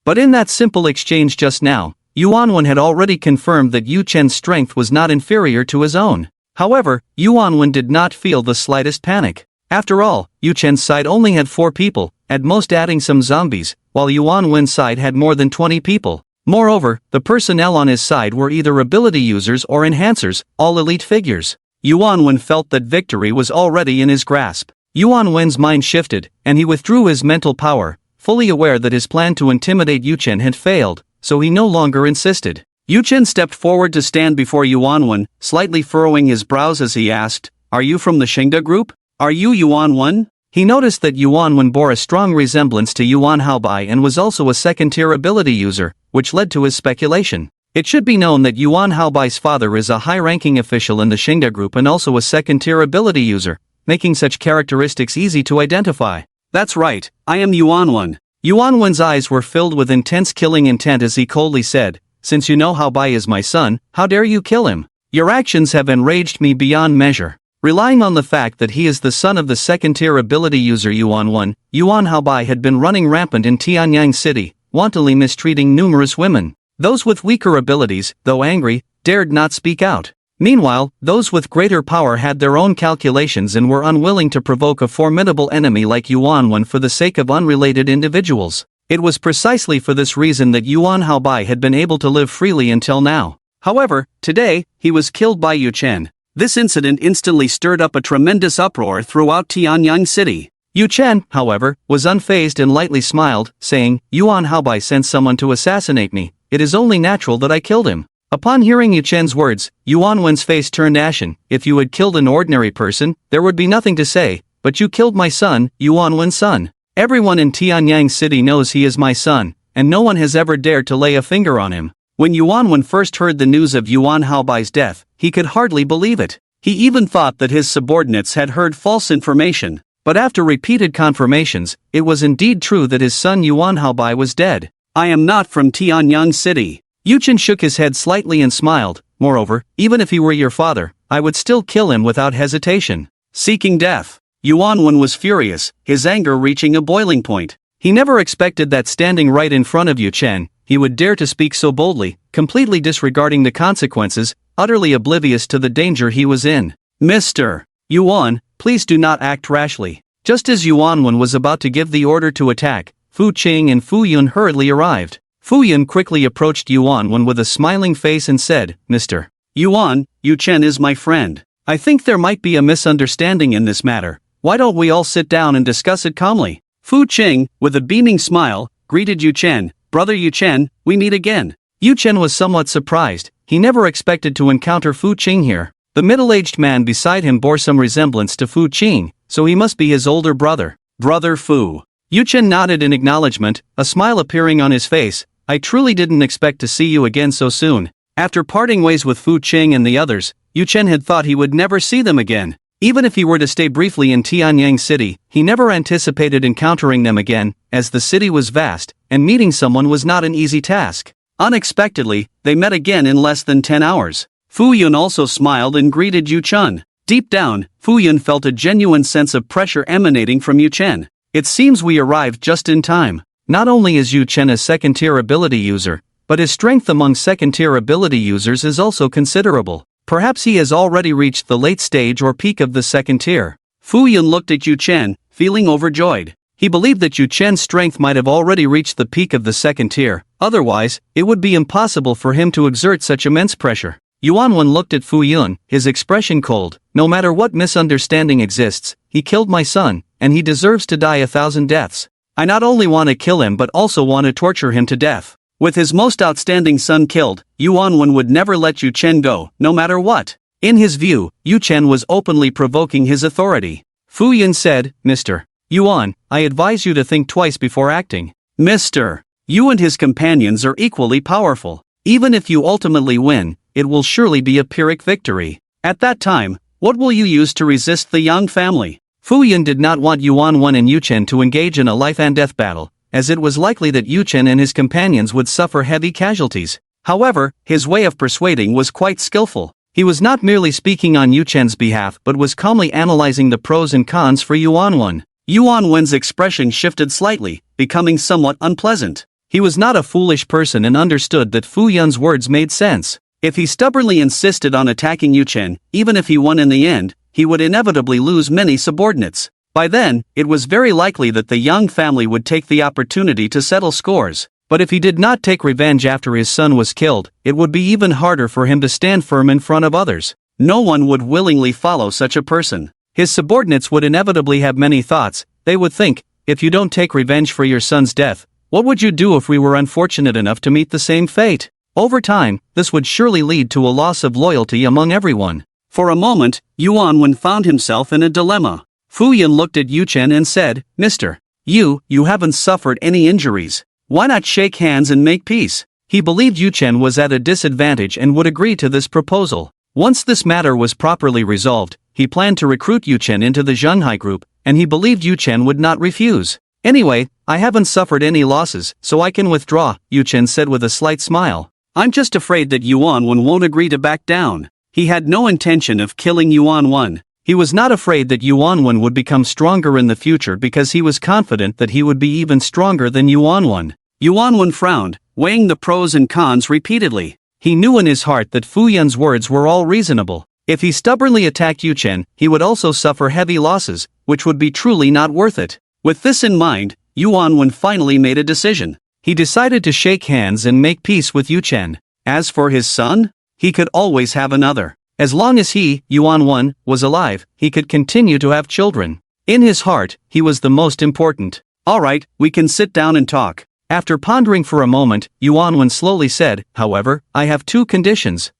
But in that simple exchange just now, Yuan had already confirmed that Yu Chen's strength was not inferior to his own. However, Yuan did not feel the slightest panic. After all, Yu Chen's side only had 4 people, at most adding some zombies, while Yuan's side had more than 20 people. Moreover, the personnel on his side were either ability users or enhancers, all elite figures. Yuan felt that victory was already in his grasp. Yuan's mind shifted, and he withdrew his mental power, fully aware that his plan to intimidate Yu Chen had failed, so he no longer insisted. Yu Chen stepped forward to stand before Yuan, slightly furrowing his brows as he asked, "Are you from the Shingda group? Are you Yuan?" He noticed that Yuan bore a strong resemblance to Yuan Haobai and was also a second-tier ability user, which led to his speculation. It should be known that Yuan Haobai's father is a high-ranking official in the Shingda group and also a second-tier ability user, making such characteristics easy to identify. "That's right, I am Yuan." Yuan's eyes were filled with intense killing intent as he coldly said, "Since you know Haobai is my son, how dare you kill him? Your actions have enraged me beyond measure." Relying on the fact that he is the son of the second-tier ability user Yuan Haobai had been running rampant in Tianyang City, wantonly mistreating numerous women. Those with weaker abilities, though angry, dared not speak out. Meanwhile, those with greater power had their own calculations and were unwilling to provoke a formidable enemy like Yuan for the sake of unrelated individuals. It was precisely for this reason that Yuan Haobai had been able to live freely until now. However, today, he was killed by Yu Chen. This incident instantly stirred up a tremendous uproar throughout Tianyang City. Yu Chen, however, was unfazed and lightly smiled, saying, "Yuan Haobai sent someone to assassinate me. It is only natural that I killed him." Upon hearing Yu Chen's words, Yuan's face turned ashen. "If you had killed an ordinary person, there would be nothing to say, but you killed my son, Yuan's son. Everyone in Tianyang City knows he is my son, and no one has ever dared to lay a finger on him." When Yuan first heard the news of Yuan Haobai's death, he could hardly believe it. He even thought that his subordinates had heard false information. But after repeated confirmations, it was indeed true that his son Yuan Haobai was dead. "I am not from Tianyang City." Yu Chen shook his head slightly and smiled. "Moreover, even if he were your father, I would still kill him without hesitation." Seeking death. Yuan was furious, his anger reaching a boiling point. He never expected that standing right in front of Yu Chen, he would dare to speak so boldly, completely disregarding the consequences, utterly oblivious to the danger he was in. "Mr. Yuan, please do not act rashly." Just as Yuan was about to give the order to attack, Fu Qing and Fu Yun hurriedly arrived. Fu Yun quickly approached Yuan with a smiling face and said, "Mr. Yuan, Yu Chen is my friend. I think there might be a misunderstanding in this matter. Why don't we all sit down and discuss it calmly?" Fu Qing, with a beaming smile, greeted Yu Chen. "Brother Yu Chen, we meet again." Yu Chen was somewhat surprised. He never expected to encounter Fu Qing here. The middle-aged man beside him bore some resemblance to Fu Qing, so he must be his older brother. "Brother Fu." Yu Chen nodded in acknowledgement, a smile appearing on his face. "I truly didn't expect to see you again so soon." After parting ways with Fu Qing and the others, Yu Chen had thought he would never see them again. Even if he were to stay briefly in Tianyang City, he never anticipated encountering them again, as the city was vast, and meeting someone was not an easy task. Unexpectedly, they met again in less than 10 hours. Fu Yun also smiled and greeted Yu Chen. Deep down, Fu Yun felt a genuine sense of pressure emanating from Yu Chen. "It seems we arrived just in time." Not only is Yu Chen a second-tier ability user, but his strength among second-tier ability users is also considerable. Perhaps he has already reached the late stage or peak of the second tier. Fu Yun looked at Yu Chen, feeling overjoyed. He believed that Yu Chen's strength might have already reached the peak of the second tier, otherwise, it would be impossible for him to exert such immense pressure. Yuan looked at Fu Yun, his expression cold. "No matter what misunderstanding exists, he killed my son, and he deserves to die 1,000 deaths. I not only want to kill him but also want to torture him to death." With his most outstanding son killed, Yuan would never let Yu Chen go, no matter what. In his view, Yu Chen was openly provoking his authority. Fu Yun said, "Mr. Yuan, I advise you to think twice before acting. Mr. You and his companions are equally powerful. Even if you ultimately win, it will surely be a Pyrrhic victory. At that time, what will you use to resist the Yang family?" Fu Yun did not want Yuan and Yu Chen to engage in a life-and-death battle, as it was likely that Yu Chen and his companions would suffer heavy casualties. However, his way of persuading was quite skillful. He was not merely speaking on Yu Chen's behalf but was calmly analyzing the pros and cons for Yuan Wen. Yuan Wen's expression shifted slightly, becoming somewhat unpleasant. He was not a foolish person and understood that Fu Yun's words made sense. If he stubbornly insisted on attacking Yu Chen, even if he won in the end, he would inevitably lose many subordinates. By then, it was very likely that the Yang family would take the opportunity to settle scores. But if he did not take revenge after his son was killed, it would be even harder for him to stand firm in front of others. No one would willingly follow such a person. His subordinates would inevitably have many thoughts. They would think, if you don't take revenge for your son's death, what would you do if we were unfortunate enough to meet the same fate? Over time, this would surely lead to a loss of loyalty among everyone. For a moment, Yuan Wen found himself in a dilemma. Fu Yun looked at Yu Chen and said, Mr. You haven't suffered any injuries. Why not shake hands and make peace? He believed Yu Chen was at a disadvantage and would agree to this proposal. Once this matter was properly resolved, he planned to recruit Yu Chen into the Zhenghai group, and he believed Yu Chen would not refuse. Anyway, I haven't suffered any losses, so I can withdraw, Yu Chen said with a slight smile. I'm just afraid that Yuan Wen won't agree to back down. He had no intention of killing Yuan Wen. He was not afraid that Yuan Wen would become stronger in the future because he was confident that he would be even stronger than Yuan Wen. Yuan Wen frowned, weighing the pros and cons repeatedly. He knew in his heart that Fu Yun's words were all reasonable. If he stubbornly attacked Yu Chen, he would also suffer heavy losses, which would be truly not worth it. With this in mind, Yuan Wen finally made a decision. He decided to shake hands and make peace with Yu Chen. As for his son, he could always have another. As long as he, Yuan Wen, was alive, he could continue to have children. In his heart, he was the most important. Alright, we can sit down and talk. After pondering for a moment, Yuan Wen slowly said, however, I have two conditions.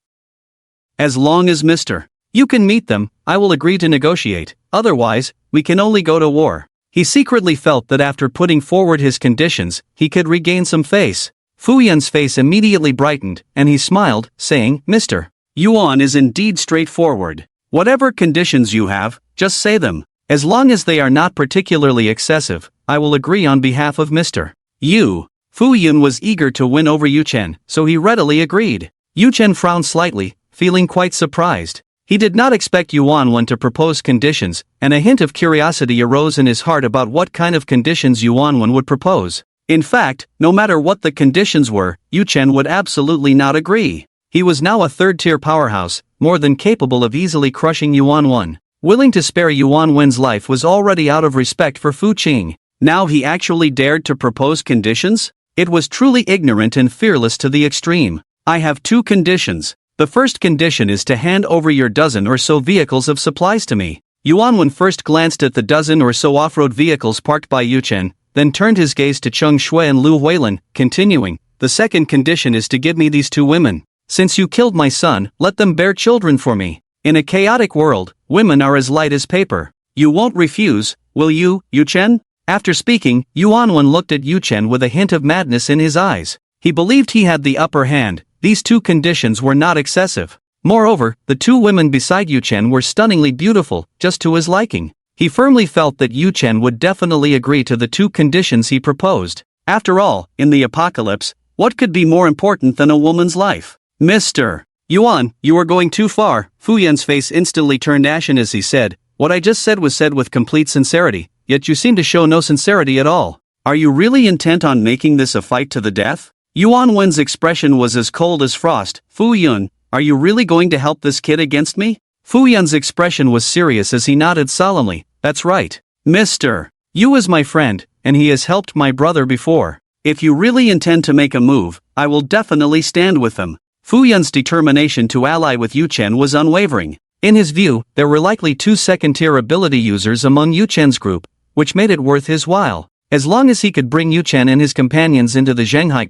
As long as Mr. You can meet them, I will agree to negotiate. Otherwise, we can only go to war. He secretly felt that after putting forward his conditions, he could regain some face. Fu Yun's face immediately brightened, and he smiled, saying, Mr. Yuan is indeed straightforward. Whatever conditions you have, just say them. As long as they are not particularly excessive, I will agree on behalf of Mr. Yu. Fu Yun was eager to win over Yu Chen, so he readily agreed. Yu Chen frowned slightly, feeling quite surprised. He did not expect Yuan Wen to propose conditions, and a hint of curiosity arose in his heart about what kind of conditions Yuan Wen would propose. In fact, no matter what the conditions were, Yu Chen would absolutely not agree. He was now a third-tier powerhouse, more than capable of easily crushing Yuan Wen. Willing to spare Yuan Wen's life was already out of respect for Fu Qing. Now he actually dared to propose conditions? It was truly ignorant and fearless to the extreme. I have two conditions. The first condition is to hand over your dozen or so vehicles of supplies to me. Yuan Wen first glanced at the dozen or so off-road vehicles parked by Yu Chen, then turned his gaze to Cheng Shui and Lu Huilin, continuing, the second condition is to give me these two women. Since you killed my son, let them bear children for me. In a chaotic world, women are as light as paper. You won't refuse, will you, Yu Chen? After speaking, Yuan Wen looked at Yu Chen with a hint of madness in his eyes. He believed he had the upper hand. These two conditions were not excessive. Moreover, the two women beside Yu Chen were stunningly beautiful, just to his liking. He firmly felt that Yu Chen would definitely agree to the two conditions he proposed. After all, in the apocalypse, what could be more important than a woman's life? Mr. Yuan, you are going too far. Fu Yun's face instantly turned ashen as he said, what I just said was said with complete sincerity, yet you seem to show no sincerity at all. Are you really intent on making this a fight to the death? Yuan Wen's expression was as cold as frost. Fu Yun, are you really going to help this kid against me? Fu Yun's expression was serious as he nodded solemnly. That's right. Mr. Yu is my friend, and he has helped my brother before. If you really intend to make a move, I will definitely stand with them. Fu Yun's determination to ally with Yu Chen was unwavering. In his view, there were likely two second-tier ability users among Yu Chen's group, which made it worth his while. As long as he could bring Yu Chen and his companions into the Zhenghai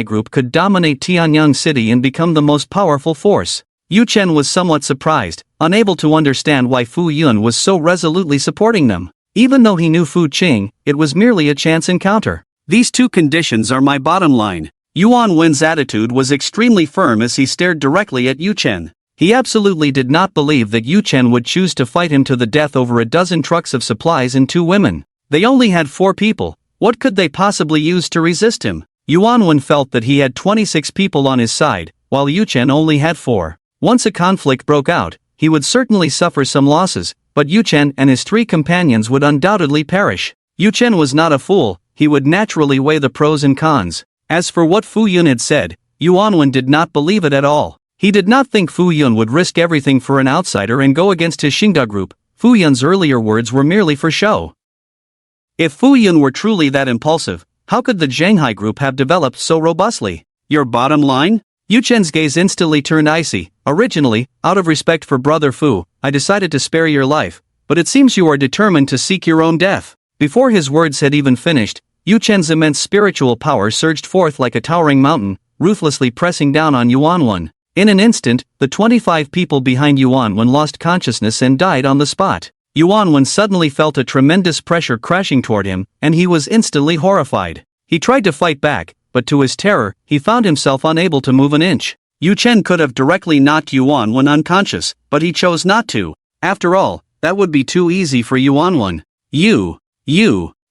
group could dominate Tianyang City and become the most powerful force. Yu Chen was somewhat surprised, unable to understand why Fu Yun was so resolutely supporting them. Even though he knew Fu Qing, it was merely a chance encounter. These two conditions are my bottom line. Yuan Wen's attitude was extremely firm as he stared directly at Yu Chen. He absolutely did not believe that Yu Chen would choose to fight him to the death over a dozen trucks of supplies and two women. They only had 4 people. What could they possibly use to resist him? Yuan Wen felt that he had 26 people on his side, while Yu Chen only had 4. Once a conflict broke out, he would certainly suffer some losses, but Yu Chen and his 3 companions would undoubtedly perish. Yu Chen was not a fool, he would naturally weigh the pros and cons. As for what Fu Yun had said, Yuanwen did not believe it at all. He did not think Fu Yun would risk everything for an outsider and go against his Xingda group. Fu Yun's earlier words were merely for show. If Fu Yun were truly that impulsive, how could the Zhanghai group have developed so robustly? Your bottom line? Yu Chen's gaze instantly turned icy. Originally, out of respect for Brother Fu, I decided to spare your life, but it seems you are determined to seek your own death. Before his words had even finished, Yu Chen's immense spiritual power surged forth like a towering mountain, ruthlessly pressing down on Yuanwen. In an instant, the 25 people behind Yuanwen lost consciousness and died on the spot. Yuanwen suddenly felt a tremendous pressure crashing toward him, and he was instantly horrified. He tried to fight back, but to his terror, he found himself unable to move an inch. Yu Chen could have directly knocked Yuanwen unconscious, but he chose not to. After all, that would be too easy for Yuanwen. You,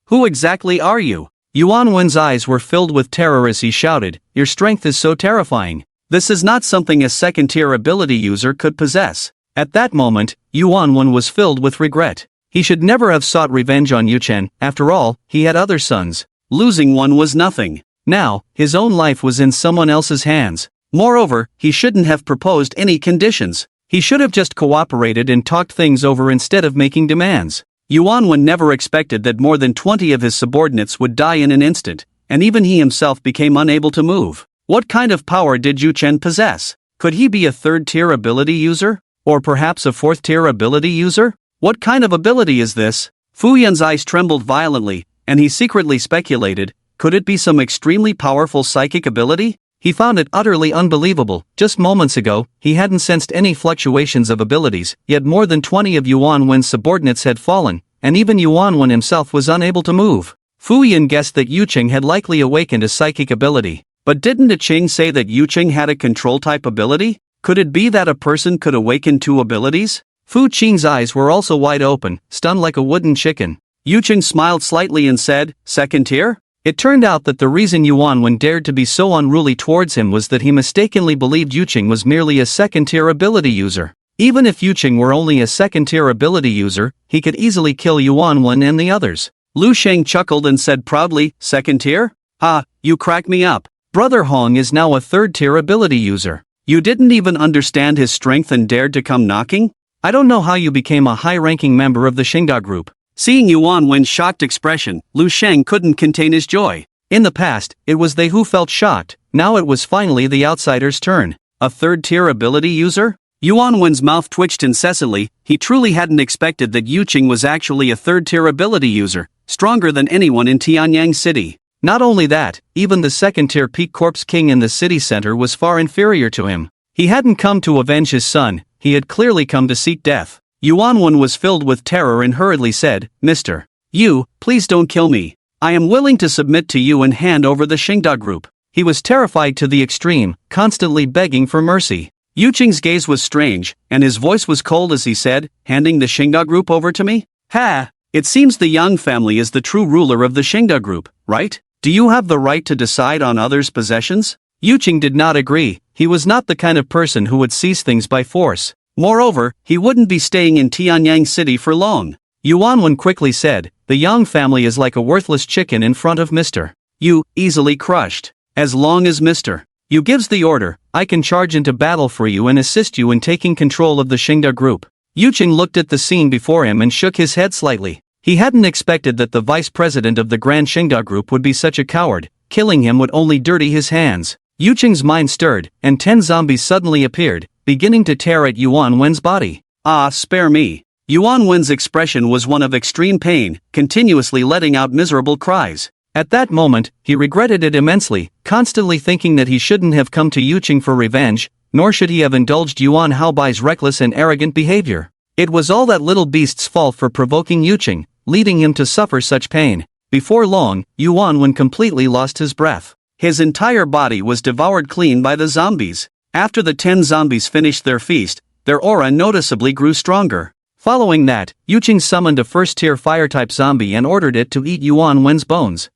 who exactly are you? Yuanwen's eyes were filled with terror as he shouted, your strength is so terrifying. This is not something a second-tier ability user could possess. At that moment, Yuanwen was filled with regret. He should never have sought revenge on Yu Chen, after all, he had other sons. Losing one was nothing. Now, his own life was in someone else's hands. Moreover, he shouldn't have proposed any conditions. He should have just cooperated and talked things over instead of making demands. Yuanwen never expected that more than 20 of his subordinates would die in an instant, and even he himself became unable to move. What kind of power did Yu Chen possess? Could he be a 3rd-tier ability user? Or perhaps a 4th-tier ability user? What kind of ability is this? Fu Yun's eyes trembled violently, and he secretly speculated, could it be some extremely powerful psychic ability? He found it utterly unbelievable. Just moments ago, he hadn't sensed any fluctuations of abilities, yet more than 20 of Yuanwen's subordinates had fallen, and even Yuanwen himself was unable to move. Fu Yun guessed that Yu Qing had likely awakened a psychic ability. But didn't the Qing say that Yu Qing had a control-type ability? Could it be that a person could awaken 2 abilities? Fu Qing's eyes were also wide open, stunned like a wooden chicken. Yu Qing smiled slightly and said, second tier? It turned out that the reason Yuanwen dared to be so unruly towards him was that he mistakenly believed Yu Qing was merely a second-tier ability user. Even if Yu Qing were only a second-tier ability user, he could easily kill Yuanwen and the others. Lu Sheng chuckled and said proudly, second tier? Ha, you crack me up. Brother Hong is now a 3rd-tier ability user. You didn't even understand his strength and dared to come knocking? I don't know how you became a high-ranking member of the Xingda group. Seeing Yuanwen's shocked expression, Lu Sheng couldn't contain his joy. In the past, it was they who felt shocked, now it was finally the outsider's turn. A 3rd-tier ability user? Yuanwen's mouth twitched incessantly. He truly hadn't expected that Yu Qing was actually a 3rd-tier ability user, stronger than anyone in Tianyang City. Not only that, even the 2nd-tier Peak Corps king in the city center was far inferior to him. He hadn't come to avenge his son, he had clearly come to seek death. Yuanwen was filled with terror and hurriedly said, Mr. Yu, please don't kill me. I am willing to submit to you and hand over the Xingda group. He was terrified to the extreme, constantly begging for mercy. Yu Qing's gaze was strange, and his voice was cold as he said, handing the Xingda group over to me? Ha! It seems the Yang family is the true ruler of the Xingda group, right? Do you have the right to decide on others' possessions? Yu Qing did not agree. He was not the kind of person who would seize things by force. Moreover, he wouldn't be staying in Tianyang City for long. Yuanwen quickly said, the Yang family is like a worthless chicken in front of Mr. Yu, easily crushed. As long as Mr. Yu gives the order, I can charge into battle for you and assist you in taking control of the Xingda group. Yu Qing looked at the scene before him and shook his head slightly. He hadn't expected that the vice president of the Grand Xingda group would be such a coward. Killing him would only dirty his hands. Yu Qing's mind stirred, and 10 zombies suddenly appeared, beginning to tear at Yuanwen's body. Ah, spare me. Yuanwen's expression was one of extreme pain, continuously letting out miserable cries. At that moment, he regretted it immensely, constantly thinking that he shouldn't have come to Yu Qing for revenge, nor should he have indulged Yuan Haobai's reckless and arrogant behavior. It was all that little beast's fault for provoking Yu Qing, leading him to suffer such pain. Before long, Yuanwen completely lost his breath. His entire body was devoured clean by the zombies. After the 10 zombies finished their feast, their aura noticeably grew stronger. Following that, Yu Qing summoned a 1st-tier fire-type zombie and ordered it to eat Yuanwen's bones.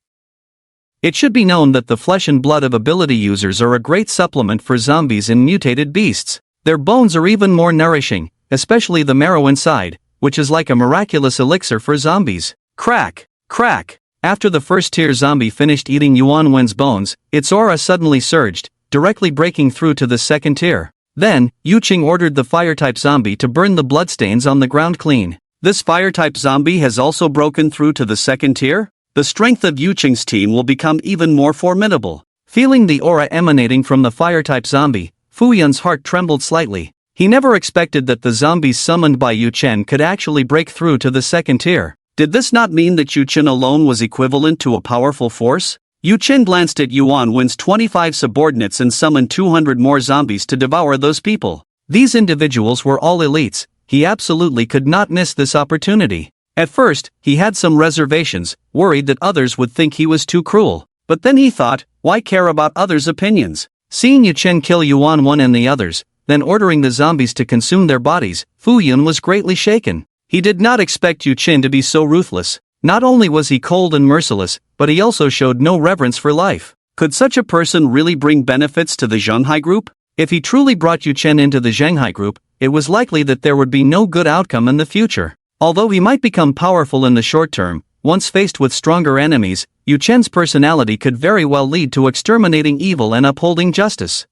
It should be known that the flesh and blood of ability users are a great supplement for zombies and mutated beasts. Their bones are even more nourishing, especially the marrow inside, which is like a miraculous elixir for zombies. Crack! Crack! After the first tier zombie finished eating Yuan Wen's bones, its aura suddenly surged, directly breaking through to the second tier. Then, Yu Qing ordered the fire-type zombie to burn the bloodstains on the ground clean. This fire-type zombie has also broken through to the second tier? The strength of Yu Qing's team will become even more formidable. Feeling the aura emanating from the fire-type zombie, Fu Yun's heart trembled slightly. He never expected that the zombies summoned by Yu Chen could actually break through to the second tier. Did this not mean that Yu Chen alone was equivalent to a powerful force? Yu Chen glanced at Yuan Wen's 25 subordinates and summoned 200 more zombies to devour those people. These individuals were all elites. He absolutely could not miss this opportunity. At first, he had some reservations, worried that others would think he was too cruel. But then he thought, why care about others' opinions? Seeing Yu Chen kill Yuan Wen and the others, then ordering the zombies to consume their bodies, Fu Yun was greatly shaken. He did not expect Yu Chen to be so ruthless. Not only was he cold and merciless, but he also showed no reverence for life. Could such a person really bring benefits to the Zhenghai group? If he truly brought Yu Chen into the Zhenghai group, it was likely that there would be no good outcome in the future. Although he might become powerful in the short term, once faced with stronger enemies, Yu Chen's personality could very well lead to exterminating evil and upholding justice.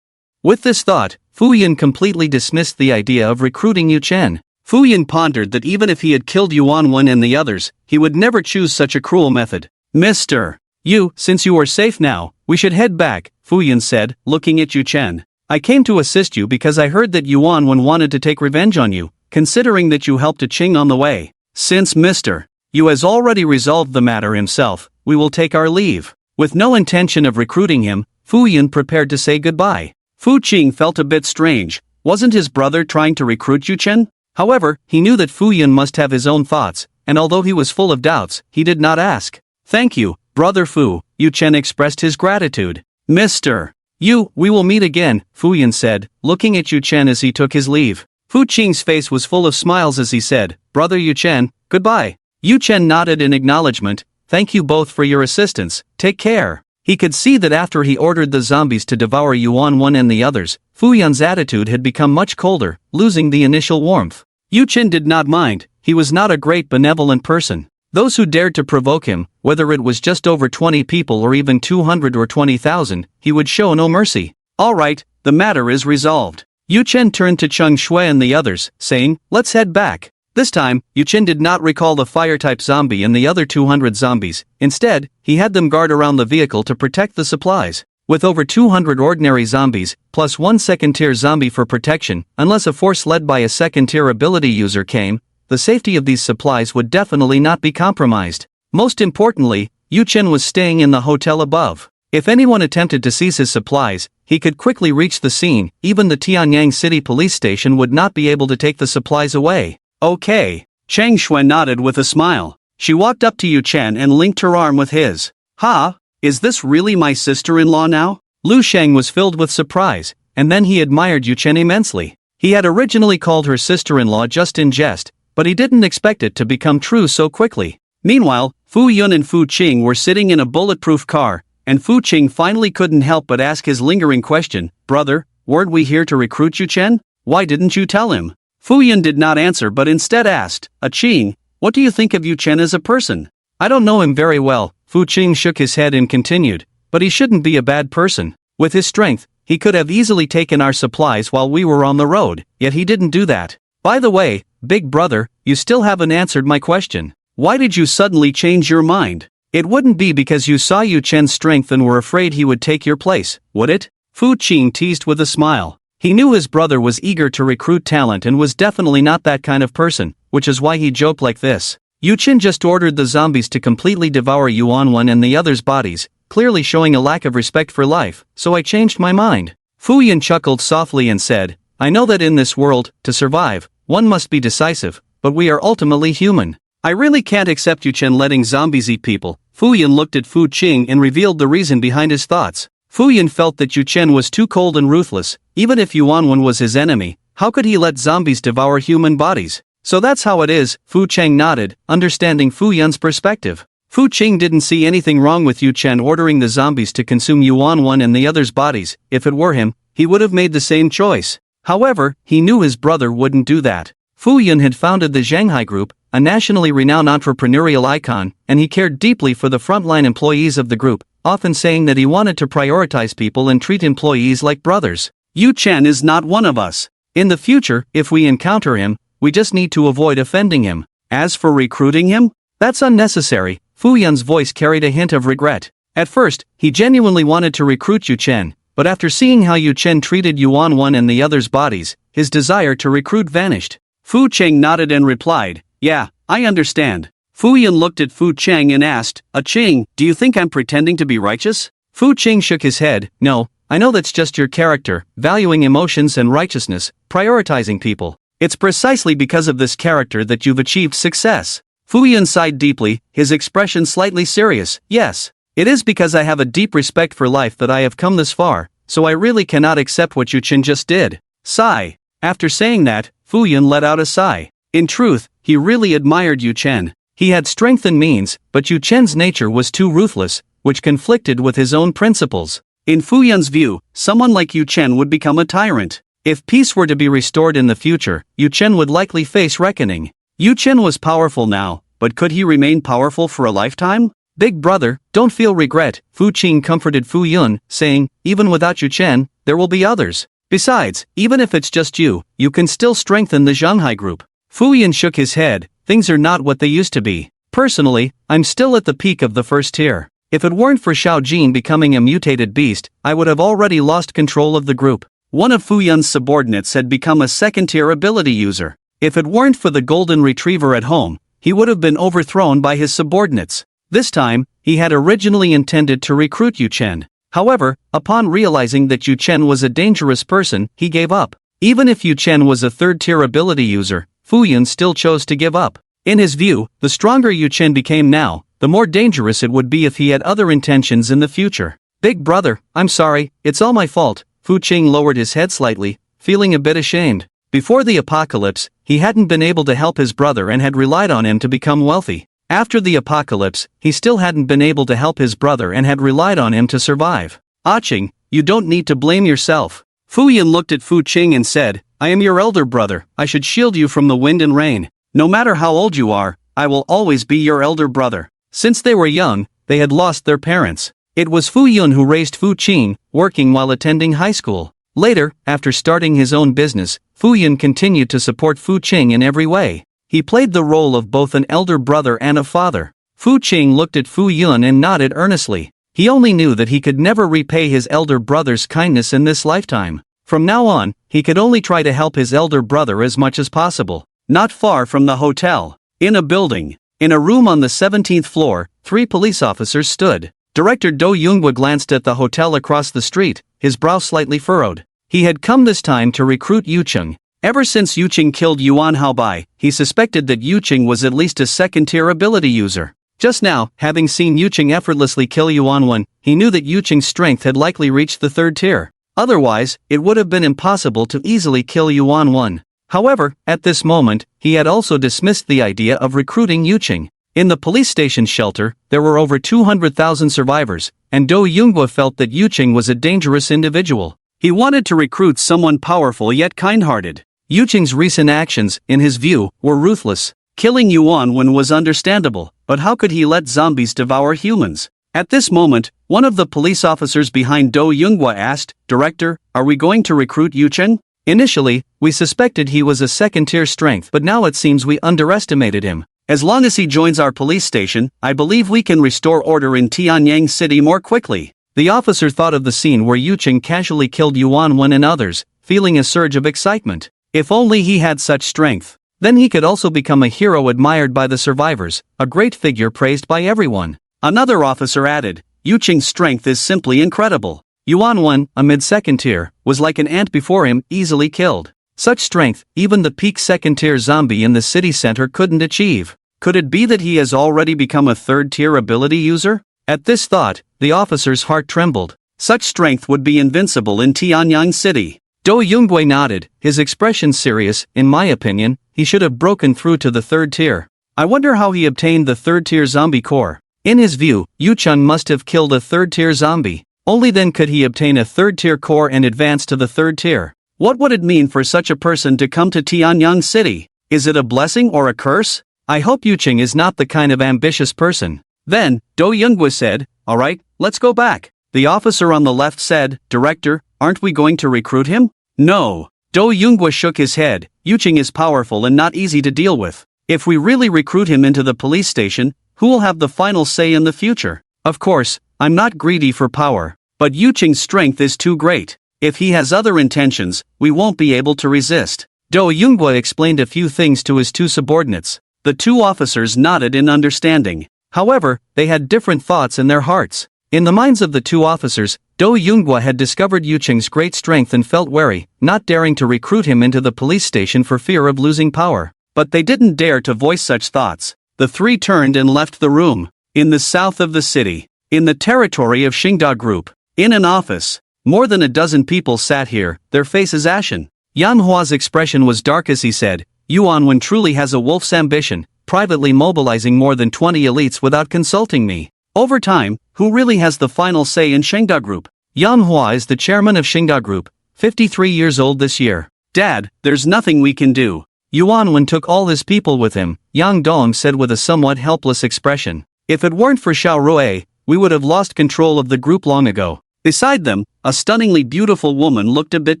With this thought, Fu Yun completely dismissed the idea of recruiting Yu Chen. Fu Yun pondered that even if he had killed Yuan Wen and the others, he would never choose such a cruel method. Mr. Yu, since you are safe now, we should head back, Fu Yun said, looking at Yu Chen. I came to assist you because I heard that Yuan Wen wanted to take revenge on you, considering that you helped Qing on the way. Since Mr. Yu has already resolved the matter himself, we will take our leave. With no intention of recruiting him, Fu Yun prepared to say goodbye. Fu Qing felt a bit strange. Wasn't his brother trying to recruit Yu Chen? However, he knew that Fu Yun must have his own thoughts, and although he was full of doubts, he did not ask. Thank you, Brother Fu, Yu Chen expressed his gratitude. Mr. Yu, we will meet again, Fu Yun said, looking at Yu Chen as he took his leave. Fu Qing's face was full of smiles as he said, Brother Yu Chen, goodbye. Yu Chen nodded in acknowledgement. Thank you both for your assistance, take care. He could see that after he ordered the zombies to devour Yuan Wen and the others, Fu Yun's attitude had become much colder, losing the initial warmth. Yu Chen did not mind. He was not a great benevolent person. Those who dared to provoke him, whether it was just over 20 people or even 200 or 20,000, he would show no mercy. All right, the matter is resolved. Yu Chen turned to Cheng Shui and the others, saying, let's head back. This time, Yu Chen did not recall the fire-type zombie and the other 200 zombies. Instead, he had them guard around the vehicle to protect the supplies. With over 200 ordinary zombies, plus one second-tier zombie for protection, unless a force led by a second-tier ability user came, the safety of these supplies would definitely not be compromised. Most importantly, Yu Chen was staying in the hotel above. If anyone attempted to seize his supplies, he could quickly reach the scene. Even the Tianyang City police station would not be able to take the supplies away. Okay. Cheng Shui nodded with a smile. She walked up to Yu Chen and linked her arm with his. Ha? Is this really my sister-in-law now? Lu Sheng was filled with surprise, and then he admired Yu Chen immensely. He had originally called her sister-in-law just in jest, but he didn't expect it to become true so quickly. Meanwhile, Fu Yun and Fu Qing were sitting in a bulletproof car, and Fu Qing finally couldn't help but ask his lingering question, Brother, weren't we here to recruit Yu Chen? Why didn't you tell him? Fu Yun did not answer but instead asked, Qing, what do you think of Yu Chen as a person? I don't know him very well, Fu Qing shook his head and continued, but he shouldn't be a bad person. With his strength, he could have easily taken our supplies while we were on the road, yet he didn't do that. By the way, big brother, you still haven't answered my question. Why did you suddenly change your mind? It wouldn't be because you saw Yu Chen's strength and were afraid he would take your place, would it? Fu Qing teased with a smile. He knew his brother was eager to recruit talent and was definitely not that kind of person, which is why he joked like this. Yu Chen just ordered the zombies to completely devour Yuan Wen and the others' bodies, clearly showing a lack of respect for life, so I changed my mind. Fu Yun chuckled softly and said, I know that in this world, to survive, one must be decisive, but we are ultimately human. I really can't accept Yu Chen letting zombies eat people. Fu Yun looked at Fu Qing and revealed the reason behind his thoughts. Fu Yun felt that Yu Chen was too cold and ruthless. Even if Yuan Wen was his enemy, how could he let zombies devour human bodies? So that's how it is, Fu Cheng nodded, understanding Fu Yun's perspective. Fu Qing didn't see anything wrong with Yu Chen ordering the zombies to consume Yuan Wen and the others' bodies. If it were him, he would have made the same choice. However, he knew his brother wouldn't do that. Fu Yun had founded the Shanghai Group, a nationally renowned entrepreneurial icon, and he cared deeply for the frontline employees of the group, often saying that he wanted to prioritize people and treat employees like brothers. Yu Chen is not one of us. In the future, if we encounter him, we just need to avoid offending him. As for recruiting him, that's unnecessary. Fu Yun's voice carried a hint of regret. At first, he genuinely wanted to recruit Yu Chen, but after seeing how Yu Chen treated Yuan Wan and the others' bodies, his desire to recruit vanished. Fu Cheng nodded and replied, "Yeah, I understand." Fu Yun looked at Fu Cheng and asked, Cheng, do you think I'm pretending to be righteous?" Fu Cheng shook his head, "No, I know that's just your character, valuing emotions and righteousness, prioritizing people. It's precisely because of this character that you've achieved success." Fu Yun sighed deeply, his expression slightly serious. "Yes, it is because I have a deep respect for life that I have come this far, so I really cannot accept what Yu Chen just did." Sigh. After saying that, Fu Yun let out a sigh. In truth, he really admired Yu Chen. He had strength and means, but Yu Chen's nature was too ruthless, which conflicted with his own principles. In Fu Yun's view, someone like Yu Chen would become a tyrant. If peace were to be restored in the future, Yu Chen would likely face reckoning. Yu Chen was powerful now, but could he remain powerful for a lifetime? "Big brother, don't feel regret," Fu Qing comforted Fu Yun, saying, "Even without Yu Chen, there will be others. Besides, even if it's just you, you can still strengthen the Shanghai Group." Fu Yun shook his head. "Things are not what they used to be. Personally, I'm still at the peak of the first tier. If it weren't for Xiao Jin becoming a mutated beast, I would have already lost control of the group." One of Fu Yun's subordinates had become a second-tier ability user. If it weren't for the golden retriever at home, he would have been overthrown by his subordinates. This time, he had originally intended to recruit Yu Chen. However, upon realizing that Yu Chen was a dangerous person, he gave up. Even if Yu Chen was a third-tier ability user, Fu Yun still chose to give up. In his view, the stronger Yu Chen became now, the more dangerous it would be if he had other intentions in the future. "Big brother, I'm sorry, it's all my fault." Fu Qing lowered his head slightly, feeling a bit ashamed. Before the apocalypse, he hadn't been able to help his brother and had relied on him to become wealthy. After the apocalypse, he still hadn't been able to help his brother and had relied on him to survive. "Qing, you don't need to blame yourself." Fu Yun looked at Fu Qing and said, "I am your elder brother, I should shield you from the wind and rain. No matter how old you are, I will always be your elder brother." Since they were young, they had lost their parents. It was Fu Yun who raised Fu Qing, working while attending high school. Later, after starting his own business, Fu Yun continued to support Fu Qing in every way. He played the role of both an elder brother and a father. Fu Qing looked at Fu Yun and nodded earnestly. He only knew that he could never repay his elder brother's kindness in this lifetime. From now on, he could only try to help his elder brother as much as possible. Not far from the hotel, in a building, in a room on the 17th floor, 3 police officers stood. Director Do Yoonghwa glanced at the hotel across the street, his brow slightly furrowed. He had come this time to recruit Yu Cheng. Ever since Yu Cheng killed Yuan Haobai, he suspected that Yu Cheng was at least a second-tier ability user. Just now, having seen Yu Cheng effortlessly kill Yuan Wan, he knew that Yu Cheng's strength had likely reached the 3rd tier. Otherwise, it would have been impossible to easily kill Yuan Wan. However, at this moment, he had also dismissed the idea of recruiting Yu Cheng. In the police station shelter, there were over 200,000 survivors, and Do Yoonghwa felt that Yu Cheng was a dangerous individual. He wanted to recruit someone powerful yet kind-hearted. Yu Cheng's recent actions, in his view, were ruthless. Killing Yuan Wan was understandable, but how could he let zombies devour humans? At this moment, one of the police officers behind Do Yoonghwa asked, "Director, are we going to recruit Yu Cheng?" Initially, we suspected he was a second-tier strength, but now it seems we underestimated him. As long as he joins our police station, I believe we can restore order in Tianyang City more quickly. The officer thought of the scene where Yu Cheng casually killed Yuan Wan and others, feeling a surge of excitement. If only he had such strength. Then he could also become a hero admired by the survivors, a great figure praised by everyone. Another officer added, "Yu Cheng's strength is simply incredible. Yuan Wan, a mid-second tier, was like an ant before him, easily killed. Such strength, even the peak second-tier zombie in the city center couldn't achieve. Could it be that he has already become a 3rd-tier ability user?" At this thought, the officer's heart trembled. Such strength would be invincible in Tianyang City. Do Yoonghwa nodded, his expression serious. "In my opinion, he should have broken through to the 3rd tier. I wonder how he obtained the 3rd-tier zombie core." In his view, Yu Cheng must have killed a 3rd-tier zombie. Only then could he obtain a 3rd-tier core and advance to the 3rd tier. What would it mean for such a person to come to Tianyang City? Is it a blessing or a curse? I hope Yuching is not the kind of ambitious person. Then, Do Younggwa said, alright, let's go back. The officer on the left said, Director, aren't we going to recruit him? No. Do Younggwa shook his head. Yuching is powerful and not easy to deal with. If we really recruit him into the police station, who will have the final say in the future? Of course, I'm not greedy for power. But Yuching's strength is too great. If he has other intentions, we won't be able to resist. Do Younggwa explained a few things to his two subordinates. The two officers nodded in understanding. However, they had different thoughts in their hearts. In the minds of the two officers, Do Younggwa had discovered Yuching's great strength and felt wary, not daring to recruit him into the police station for fear of losing power. But they didn't dare to voice such thoughts. The three turned and left the room. In the south of the city, in the territory of Xingda Group, in an office, more than a dozen people sat here, their faces ashen. Yanhua's expression was dark as he said, Yuanwen truly has a wolf's ambition, privately mobilizing more than 20 elites without consulting me. Over time, who really has the final say in Xingda Group? Yanhua is the chairman of Xingda Group, 53 years old this year. Dad, there's nothing we can do. Yuanwen took all his people with him, Yang Dong said with a somewhat helpless expression. If it weren't for Xiao Rui, we would have lost control of the group long ago. Beside them, a stunningly beautiful woman looked a bit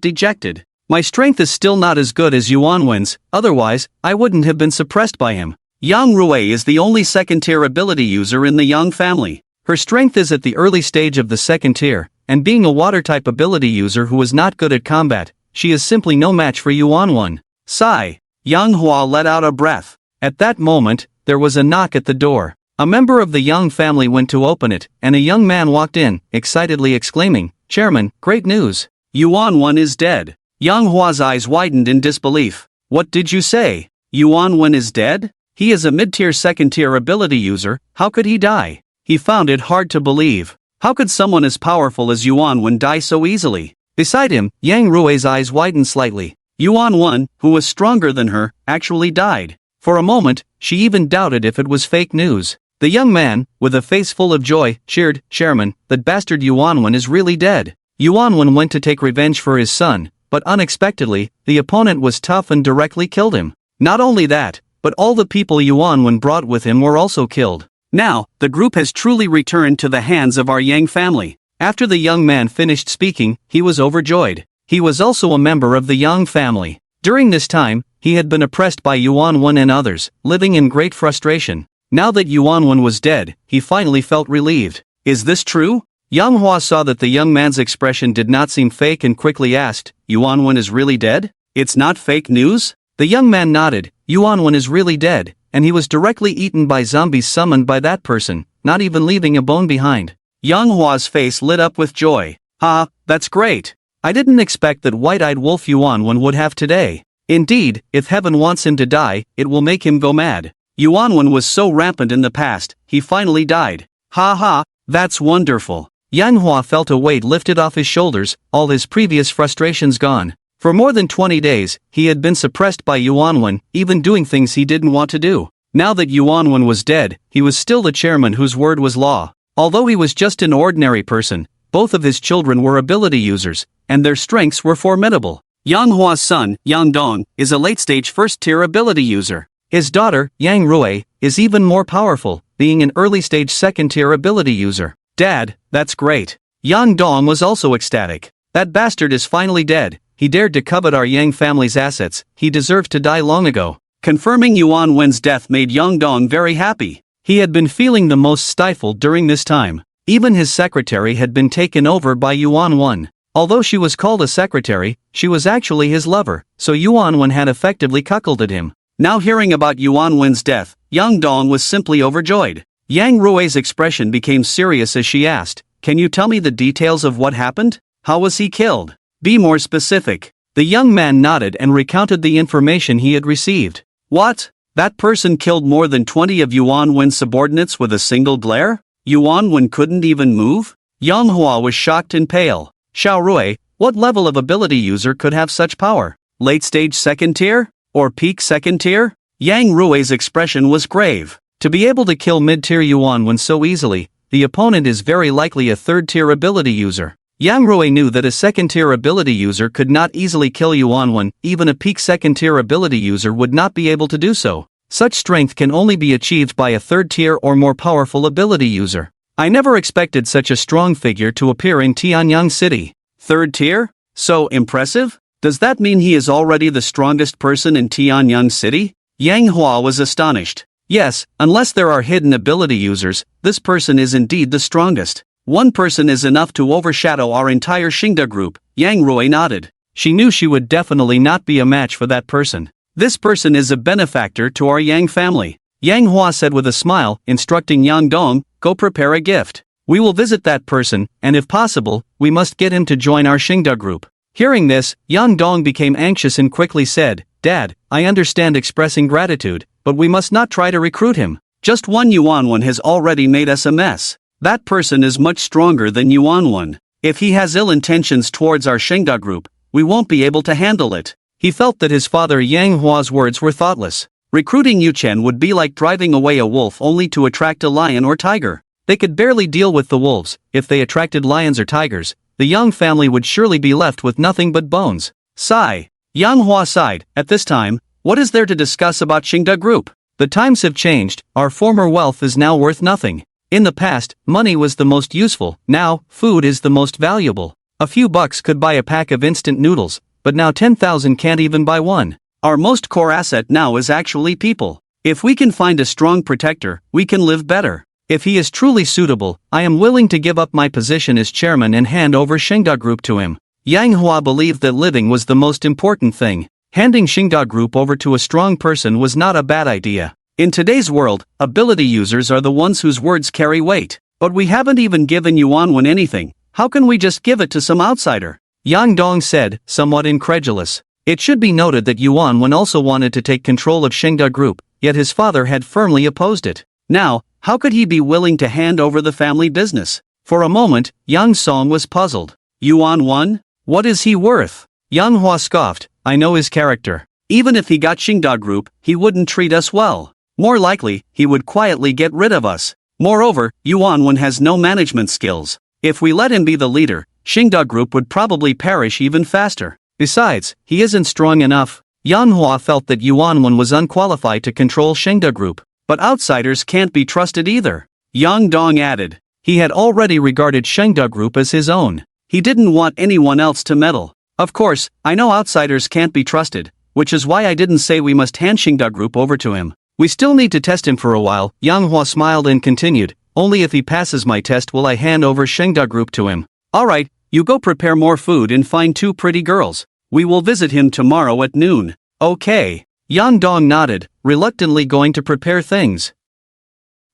dejected. My strength is still not as good as Yuanwen's, otherwise, I wouldn't have been suppressed by him. Yang Rui is the only second-tier ability user in the Yang family. Her strength is at the early stage of the second tier, and being a water-type ability user who is not good at combat, she is simply no match for Yuanwen. Sigh. Yang Hua let out a breath. At that moment, there was a knock at the door. A member of the Yang family went to open it, and a young man walked in, excitedly exclaiming, Chairman, great news. Yuanwen is dead. Yang Hua's eyes widened in disbelief. What did you say? Yuanwen is dead? He is a mid-tier second-tier ability user, how could he die? He found it hard to believe. How could someone as powerful as Yuanwen die so easily? Beside him, Yang Rui's eyes widened slightly. Yuanwen, who was stronger than her, actually died. For a moment, she even doubted if it was fake news. The young man, with a face full of joy, cheered, Chairman, that bastard Yuanwen is really dead. Yuanwen went to take revenge for his son, but unexpectedly, the opponent was tough and directly killed him. Not only that, but all the people Yuanwen brought with him were also killed. Now, the group has truly returned to the hands of our Yang family. After the young man finished speaking, he was overjoyed. He was also a member of the Yang family. During this time, he had been oppressed by Yuanwen and others, living in great frustration. Now that Yuanwen was dead, he finally felt relieved. Is this true? Yang Hua saw that the young man's expression did not seem fake and quickly asked, Yuanwen is really dead? It's not fake news? The young man nodded, Yuanwen is really dead, and he was directly eaten by zombies summoned by that person, not even leaving a bone behind. Yang Hua's face lit up with joy. Ha, that's great. I didn't expect that white-eyed wolf Yuanwen would have today. Indeed, if heaven wants him to die, it will make him go mad. Yuanwen was so rampant in the past, he finally died. Ha ha, that's wonderful. Yang Hua felt a weight lifted off his shoulders, all his previous frustrations gone. For more than 20 days, he had been suppressed by Yuanwen, even doing things he didn't want to do. Now that Yuanwen was dead, he was still the chairman whose word was law. Although he was just an ordinary person, both of his children were ability users, and their strengths were formidable. Yang Hua's son, Yang Dong, is a late-stage first-tier ability user. His daughter, Yang Rui, is even more powerful, being an early-stage second-tier ability user. Dad, that's great. Yang Dong was also ecstatic. That bastard is finally dead. He dared to covet our Yang family's assets. He deserved to die long ago. Confirming Yuanwen's death made Yang Dong very happy. He had been feeling the most stifled during this time. Even his secretary had been taken over by Yuanwen. Although she was called a secretary, she was actually his lover, so Yuanwen had effectively cuckolded him. Now hearing about Yuanwen's death, Yang Dong was simply overjoyed. Yang Rui's expression became serious as she asked, Can you tell me the details of what happened? How was he killed? Be more specific. The young man nodded and recounted the information he had received. What? That person killed more than 20 of Yuanwen's subordinates with a single glare? Yuanwen couldn't even move? Yang Hua was shocked and pale. Xiao Rui, what level of ability user could have such power? Late stage second tier? Or peak second tier? Yang Rui's expression was grave. To be able to kill mid-tier Yuanwen so easily, the opponent is very likely a third-tier ability user. Yang Rui knew that a second-tier ability user could not easily kill Yuanwen, even a peak second-tier ability user would not be able to do so. Such strength can only be achieved by a third-tier or more powerful ability user. I never expected such a strong figure to appear in Tianyang City. Third tier? So impressive? Does that mean he is already the strongest person in Tianyang City? Yang Hua was astonished. Yes, unless there are hidden ability users, this person is indeed the strongest. One person is enough to overshadow our entire Xingda group. Yang Rui nodded. She knew she would definitely not be a match for that person. This person is a benefactor to our Yang family. Yang Hua said with a smile, instructing Yang Dong, go prepare a gift. We will visit that person, and if possible, we must get him to join our Xingda group. Hearing this, Yang Dong became anxious and quickly said, Dad, I understand expressing gratitude, but we must not try to recruit him. Just one Yuanwen has already made us a mess. That person is much stronger than Yuanwen. If he has ill intentions towards our Xingda group, we won't be able to handle it. He felt that his father Yang Hua's words were thoughtless. Recruiting Yu Chen would be like driving away a wolf only to attract a lion or tiger. They could barely deal with the wolves. If they attracted lions or tigers, the Yang family would surely be left with nothing but bones. Sigh. Yang Hua sighed. At this time, what is there to discuss about Xingda Group? The times have changed. Our former wealth is now worth nothing. In the past, money was the most useful. Now, food is the most valuable. A few bucks could buy a pack of instant noodles, but now 10,000 can't even buy one. Our most core asset now is actually people. If we can find a strong protector, we can live better. If he is truly suitable, I am willing to give up my position as chairman and hand over Xingda Group to him. Yang Hua believed that living was the most important thing. Handing Xingda Group over to a strong person was not a bad idea. In today's world, ability users are the ones whose words carry weight. But we haven't even given Yuanwen anything. How can we just give it to some outsider? Yang Dong said, somewhat incredulous. It should be noted that Yuanwen also wanted to take control of Xingda Group, yet his father had firmly opposed it. Now, how could he be willing to hand over the family business? For a moment, Yang Song was puzzled. Yuanwen? What is he worth? Yang Hua scoffed, I know his character. Even if he got Xingda Group, he wouldn't treat us well. More likely, he would quietly get rid of us. Moreover, Yuanwen has no management skills. If we let him be the leader, Xingda Group would probably perish even faster. Besides, he isn't strong enough. Yang Hua felt that Yuanwen was unqualified to control Xingda Group. But outsiders can't be trusted either. Yang Dong added. He had already regarded Xingda Group as his own. He didn't want anyone else to meddle. Of course, I know outsiders can't be trusted, which is why I didn't say we must hand Xingda Group over to him. We still need to test him for a while. Yang Hua smiled and continued, only if he passes my test will I hand over Xingda Group to him. Alright, you go prepare more food and find 2 pretty girls. We will visit him tomorrow at noon. Okay. Yang Dong nodded, reluctantly going to prepare things.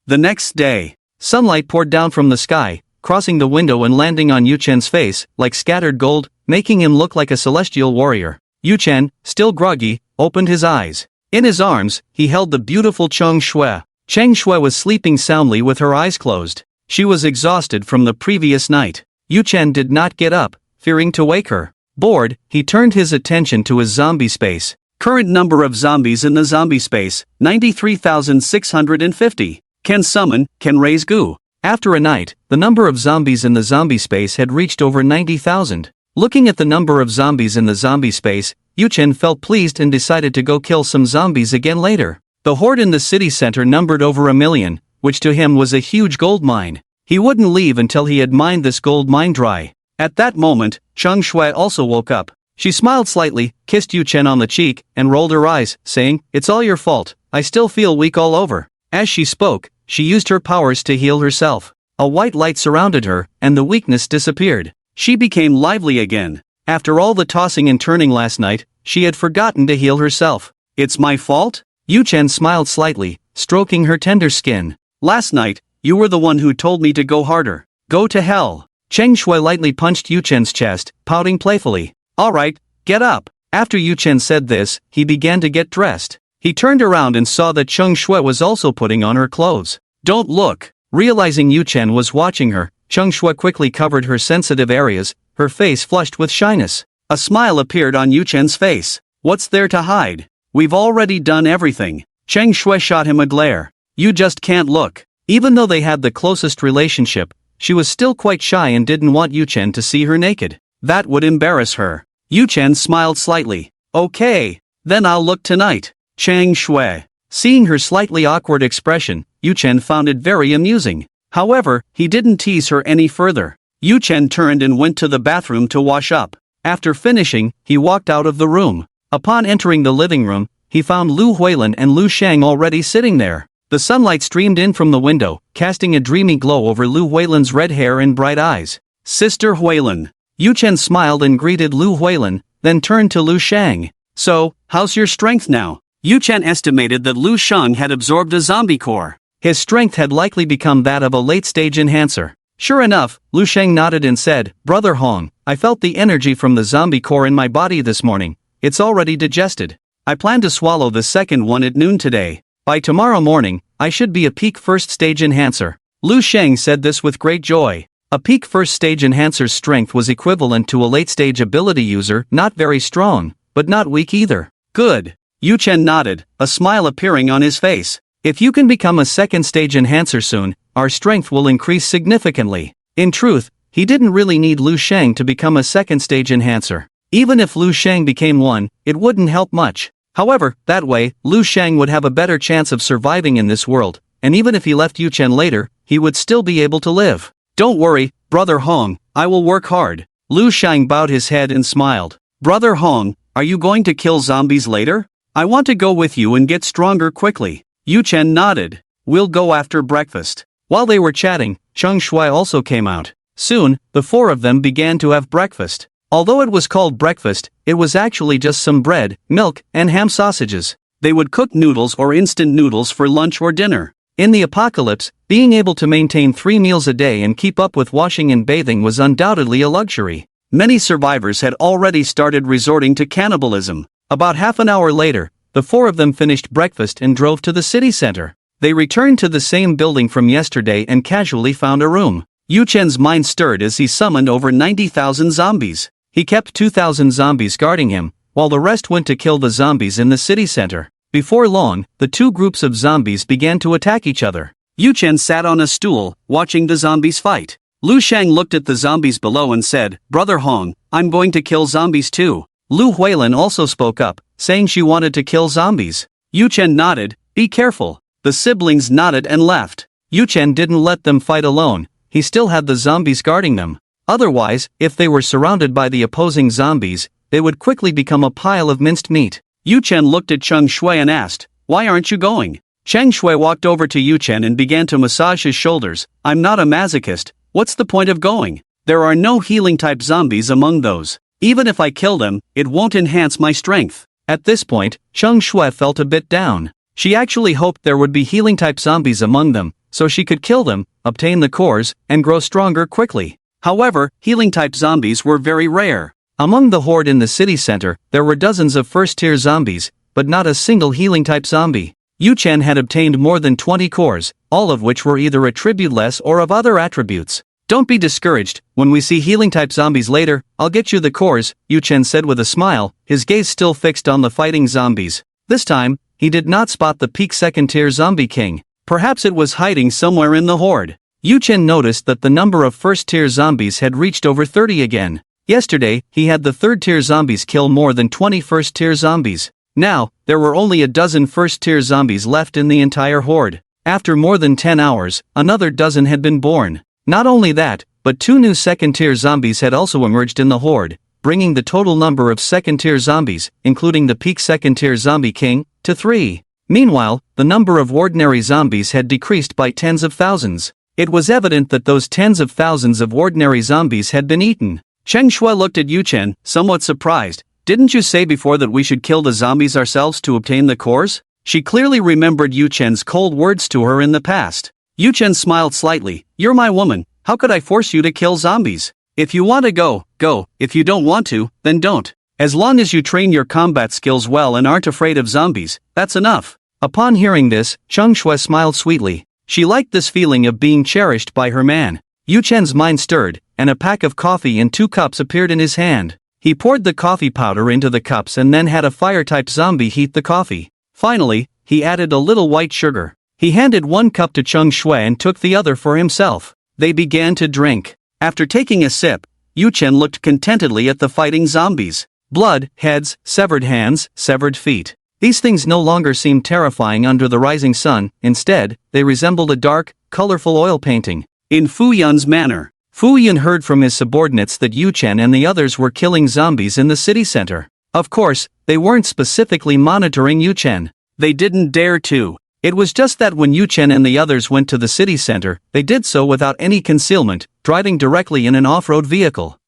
The next day, sunlight poured down from the sky, crossing the window and landing on Yu Chen's face, like scattered gold, making him look like a celestial warrior. Yu Chen, still groggy, opened his eyes. In his arms, he held the beautiful Cheng Shui. Cheng Shui was sleeping soundly with her eyes closed. She was exhausted from the previous night. Yu Chen did not get up, fearing to wake her. Bored, he turned his attention to his zombie space. Current number of zombies in the zombie space, 93,650. Can summon, can raise goo. After a night, the number of zombies in the zombie space had reached over 90,000. Looking at the number of zombies in the zombie space, Yu Chen felt pleased and decided to go kill some zombies again later. The horde in the city center numbered over 1 million, which to him was a huge gold mine. He wouldn't leave until he had mined this gold mine dry. At that moment, Cheng Shui also woke up. She smiled slightly, kissed Yu Chen on the cheek, and rolled her eyes, saying, It's all your fault, I still feel weak all over. As she spoke, she used her powers to heal herself. A white light surrounded her, and the weakness disappeared. She became lively again. After all the tossing and turning last night, she had forgotten to heal herself. It's my fault? Yu Chen smiled slightly, stroking her tender skin. Last night, you were the one who told me to go harder. Go to hell. Cheng Shui lightly punched Yu Chen's chest, pouting playfully. Alright, get up. After Yu Chen said this, he began to get dressed. He turned around and saw that Cheng Shui was also putting on her clothes. Don't look. Realizing Yu Chen was watching her, Cheng Shui quickly covered her sensitive areas, her face flushed with shyness. A smile appeared on Yu Chen's face. What's there to hide? We've already done everything. Cheng Shui shot him a glare. You just can't look. Even though they had the closest relationship, she was still quite shy and didn't want Yu Chen to see her naked. That would embarrass her. Yu Chen smiled slightly. Okay, then I'll look tonight. Chang Shui. Seeing her slightly awkward expression, Yu Chen found it very amusing. However, he didn't tease her any further. Yu Chen turned and went to the bathroom to wash up. After finishing, he walked out of the room. Upon entering the living room, he found Lu Huilin and Lu Shang already sitting there. The sunlight streamed in from the window, casting a dreamy glow over Lu Huilin's red hair and bright eyes. Sister Huilin. Yu Chen smiled and greeted Lu Huilin, then turned to Lu Shang. So, how's your strength now? Yu Chen estimated that Lu Shang had absorbed a zombie core. His strength had likely become that of a late-stage enhancer. Sure enough, Lu Shang nodded and said, Brother Hong, I felt the energy from the zombie core in my body this morning. It's already digested. I plan to swallow the second one at noon today. By tomorrow morning, I should be a peak first-stage enhancer. Lu Shang said this with great joy. A peak first-stage enhancer's strength was equivalent to a late-stage ability user, not very strong, but not weak either. Good. Yu Chen nodded, a smile appearing on his face. If you can become a second-stage enhancer soon, our strength will increase significantly. In truth, he didn't really need Lu Shang to become a second-stage enhancer. Even if Lu Shang became one, it wouldn't help much. However, that way, Lu Shang would have a better chance of surviving in this world, and even if he left Yu Chen later, he would still be able to live. Don't worry, Brother Hong, I will work hard. Lu Shang bowed his head and smiled. Brother Hong, are you going to kill zombies later? I want to go with you and get stronger quickly. Yu Chen nodded. We'll go after breakfast. While they were chatting, Cheng Shui also came out. Soon, the four of them began to have breakfast. Although it was called breakfast, it was actually just some bread, milk, and ham sausages. They would cook noodles or instant noodles for lunch or dinner. In the apocalypse, being able to maintain 3 meals a day and keep up with washing and bathing was undoubtedly a luxury. Many survivors had already started resorting to cannibalism. About half an hour later, the four of them finished breakfast and drove to the city center. They returned to the same building from yesterday and casually found a room. Yu Chen's mind stirred as he summoned over 90,000 zombies. He kept 2,000 zombies guarding him, while the rest went to kill the zombies in the city center. Before long, the two groups of zombies began to attack each other. Yu Chen sat on a stool, watching the zombies fight. Lu Shang looked at the zombies below and said, Brother Hong, I'm going to kill zombies too. Lu Huilin also spoke up, saying she wanted to kill zombies. Yu Chen nodded, be careful. The siblings nodded and left. Yu Chen didn't let them fight alone, he still had the zombies guarding them. Otherwise, if they were surrounded by the opposing zombies, they would quickly become a pile of minced meat. Yu Chen looked at Cheng Shui and asked, why aren't you going? Cheng Shui walked over to Yu Chen and began to massage his shoulders. I'm not a masochist, what's the point of going? There are no healing-type zombies among those. Even if I kill them, it won't enhance my strength. At this point, Cheng Shui felt a bit down. She actually hoped there would be healing-type zombies among them, so she could kill them, obtain the cores, and grow stronger quickly. However, healing-type zombies were very rare. Among the horde in the city center, there were dozens of first-tier zombies, but not a single healing-type zombie. Yu Chen had obtained more than 20 cores, all of which were either attributeless or of other attributes. Don't be discouraged, when we see healing-type zombies later, I'll get you the cores, Yu Chen said with a smile, his gaze still fixed on the fighting zombies. This time, he did not spot the peak second-tier zombie king. Perhaps it was hiding somewhere in the horde. Yu Chen noticed that the number of first-tier zombies had reached over 30 again. Yesterday, he had the third-tier zombies kill more than 20 first-tier zombies. Now, there were only a dozen first-tier zombies left in the entire horde. After more than 10 hours, another dozen had been born. Not only that, but 2 new second-tier zombies had also emerged in the horde, bringing the total number of second-tier zombies, including the peak second-tier zombie king, to 3. Meanwhile, the number of ordinary zombies had decreased by tens of thousands. It was evident that those tens of thousands of ordinary zombies had been eaten. Cheng Shui looked at Yu Chen, somewhat surprised. Didn't you say before that we should kill the zombies ourselves to obtain the cores? She clearly remembered Yu Chen's cold words to her in the past. Yu Chen smiled slightly. You're my woman, how could I force you to kill zombies? If you want to go, go, if you don't want to, then don't. As long as you train your combat skills well and aren't afraid of zombies, that's enough. Upon hearing this, Cheng Shui smiled sweetly. She liked this feeling of being cherished by her man. Yu Chen's mind stirred, and a pack of coffee in 2 cups appeared in his hand. He poured the coffee powder into the cups and then had a fire-type zombie heat the coffee. Finally, he added a little white sugar. He handed 1 cup to Cheng Shui and took the other for himself. They began to drink. After taking a sip, Yu Chen looked contentedly at the fighting zombies. Blood, heads, severed hands, severed feet. These things no longer seemed terrifying under the rising sun. Instead, they resembled a dark, colorful oil painting. In Fu Yun's manner, Fu Yun heard from his subordinates that Yu Chen and the others were killing zombies in the city center. Of course, they weren't specifically monitoring Yu Chen. They didn't dare to. It was just that when Yu Chen and the others went to the city center, they did so without any concealment, driving directly in an off-road vehicle.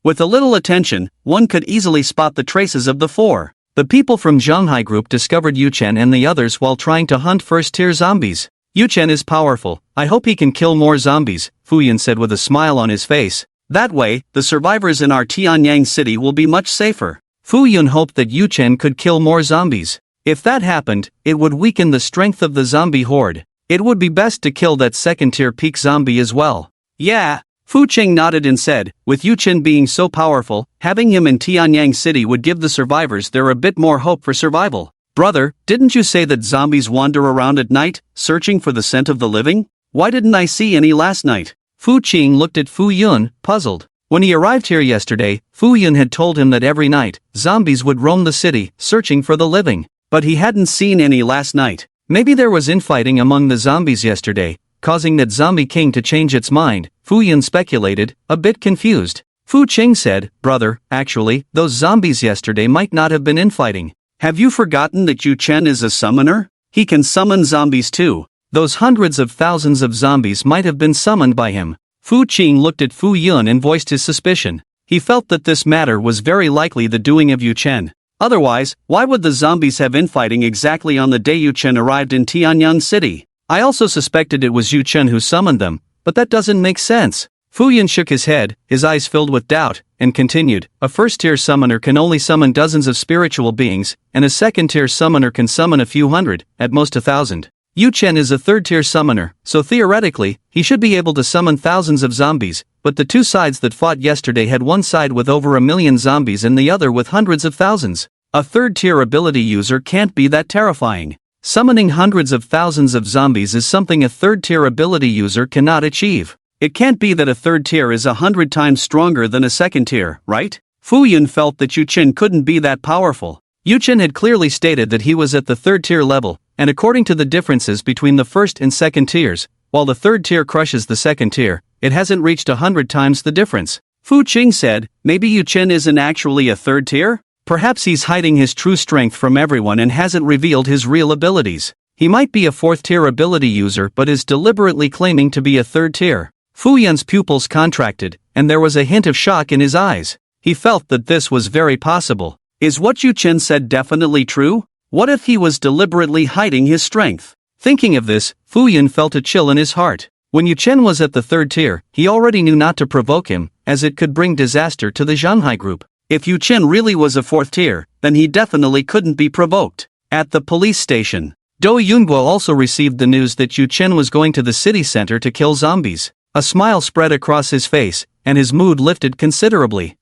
With a little attention, one could easily spot the traces of the four. The people from Zhanghai Group discovered Yu Chen and the others while trying to hunt first-tier zombies. Yu Chen is powerful. I hope he can kill more zombies, Fu Yun said with a smile on his face. That way, the survivors in our Tianyang city will be much safer. Fu Yun hoped that Yu Chen could kill more zombies. If that happened, it would weaken the strength of the zombie horde. It would be best to kill that second-tier peak zombie as well. Yeah. Fu Qing nodded and said, with Yu Chen being so powerful, having him in Tianyang City would give the survivors there a bit more hope for survival. Brother, didn't you say that zombies wander around at night, searching for the scent of the living? Why didn't I see any last night? Fu Qing looked at Fu Yun, puzzled. When he arrived here yesterday, Fu Yun had told him that every night, zombies would roam the city, searching for the living. But he hadn't seen any last night. Maybe there was infighting among the zombies yesterday, causing that zombie king to change its mind, Fu Yun speculated, a bit confused. Fu Qing said, brother, actually, those zombies yesterday might not have been infighting. Have you forgotten that Yu Chen is a summoner? He can summon zombies too. Those hundreds of thousands of zombies might have been summoned by him. Fu Qing looked at Fu Yun and voiced his suspicion. He felt that this matter was very likely the doing of Yu Chen. Otherwise, why would the zombies have infighting exactly on the day Yu Chen arrived in Tianyang City? I also suspected it was Yu Chen who summoned them, but that doesn't make sense. Fu Yun shook his head, his eyes filled with doubt, and continued, a first-tier summoner can only summon dozens of spiritual beings, and a second-tier summoner can summon a few hundred, at most 1,000. Yu Chen is a third-tier summoner, so theoretically, he should be able to summon thousands of zombies, but the two sides that fought yesterday had one side with over 1 million zombies and the other with hundreds of thousands. A third-tier ability user can't be that terrifying. Summoning hundreds of thousands of zombies is something a third-tier ability user cannot achieve. It can't be that a third tier is 100 times stronger than a second tier, right? Fu Yun felt that Yu Chen couldn't be that powerful. Yu Chen had clearly stated that he was at the third tier level, and according to the differences between the first and second tiers, while the third tier crushes the second tier, it hasn't reached 100 times the difference. Fu Qing said, maybe Yu Chen isn't actually a third tier? Perhaps he's hiding his true strength from everyone and hasn't revealed his real abilities. He might be a fourth tier ability user but is deliberately claiming to be a third tier. Fu Yun's pupils contracted, and there was a hint of shock in his eyes. He felt that this was very possible. Is what Yu Chen said definitely true? What if he was deliberately hiding his strength? Thinking of this, Fu Yun felt a chill in his heart. When Yu Chen was at the third tier, he already knew not to provoke him, as it could bring disaster to the Zhanghai group. If Yu Chen really was a fourth tier, then he definitely couldn't be provoked. At the police station, Do Yunguo also received the news that Yu Chen was going to the city center to kill zombies. A smile spread across his face, and his mood lifted considerably.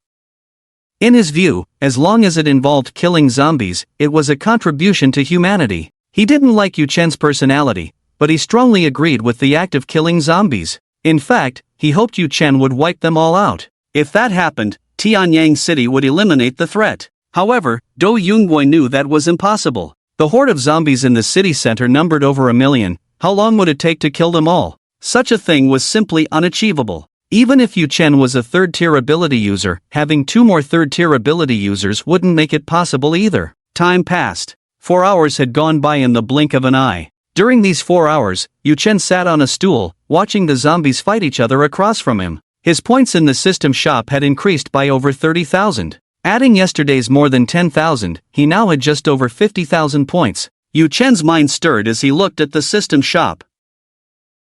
In his view, as long as it involved killing zombies, it was a contribution to humanity. He didn't like Yu Chen's personality, but he strongly agreed with the act of killing zombies. In fact, he hoped Yu Chen would wipe them all out. If that happened, Tianyang City would eliminate the threat. However, Do Yunguo knew that was impossible. The horde of zombies in the city center numbered over 1 million. How long would it take to kill them all? Such a thing was simply unachievable. Even if Yu Chen was a third-tier ability user, having 2 more third-tier ability users wouldn't make it possible either. Time passed. 4 hours had gone by in the blink of an eye. During these 4 hours, Yu Chen sat on a stool, watching the zombies fight each other across from him. His points in the system shop had increased by over 30,000. Adding yesterday's more than 10,000, he now had just over 50,000 points. Yu Chen's mind stirred as he looked at the system shop.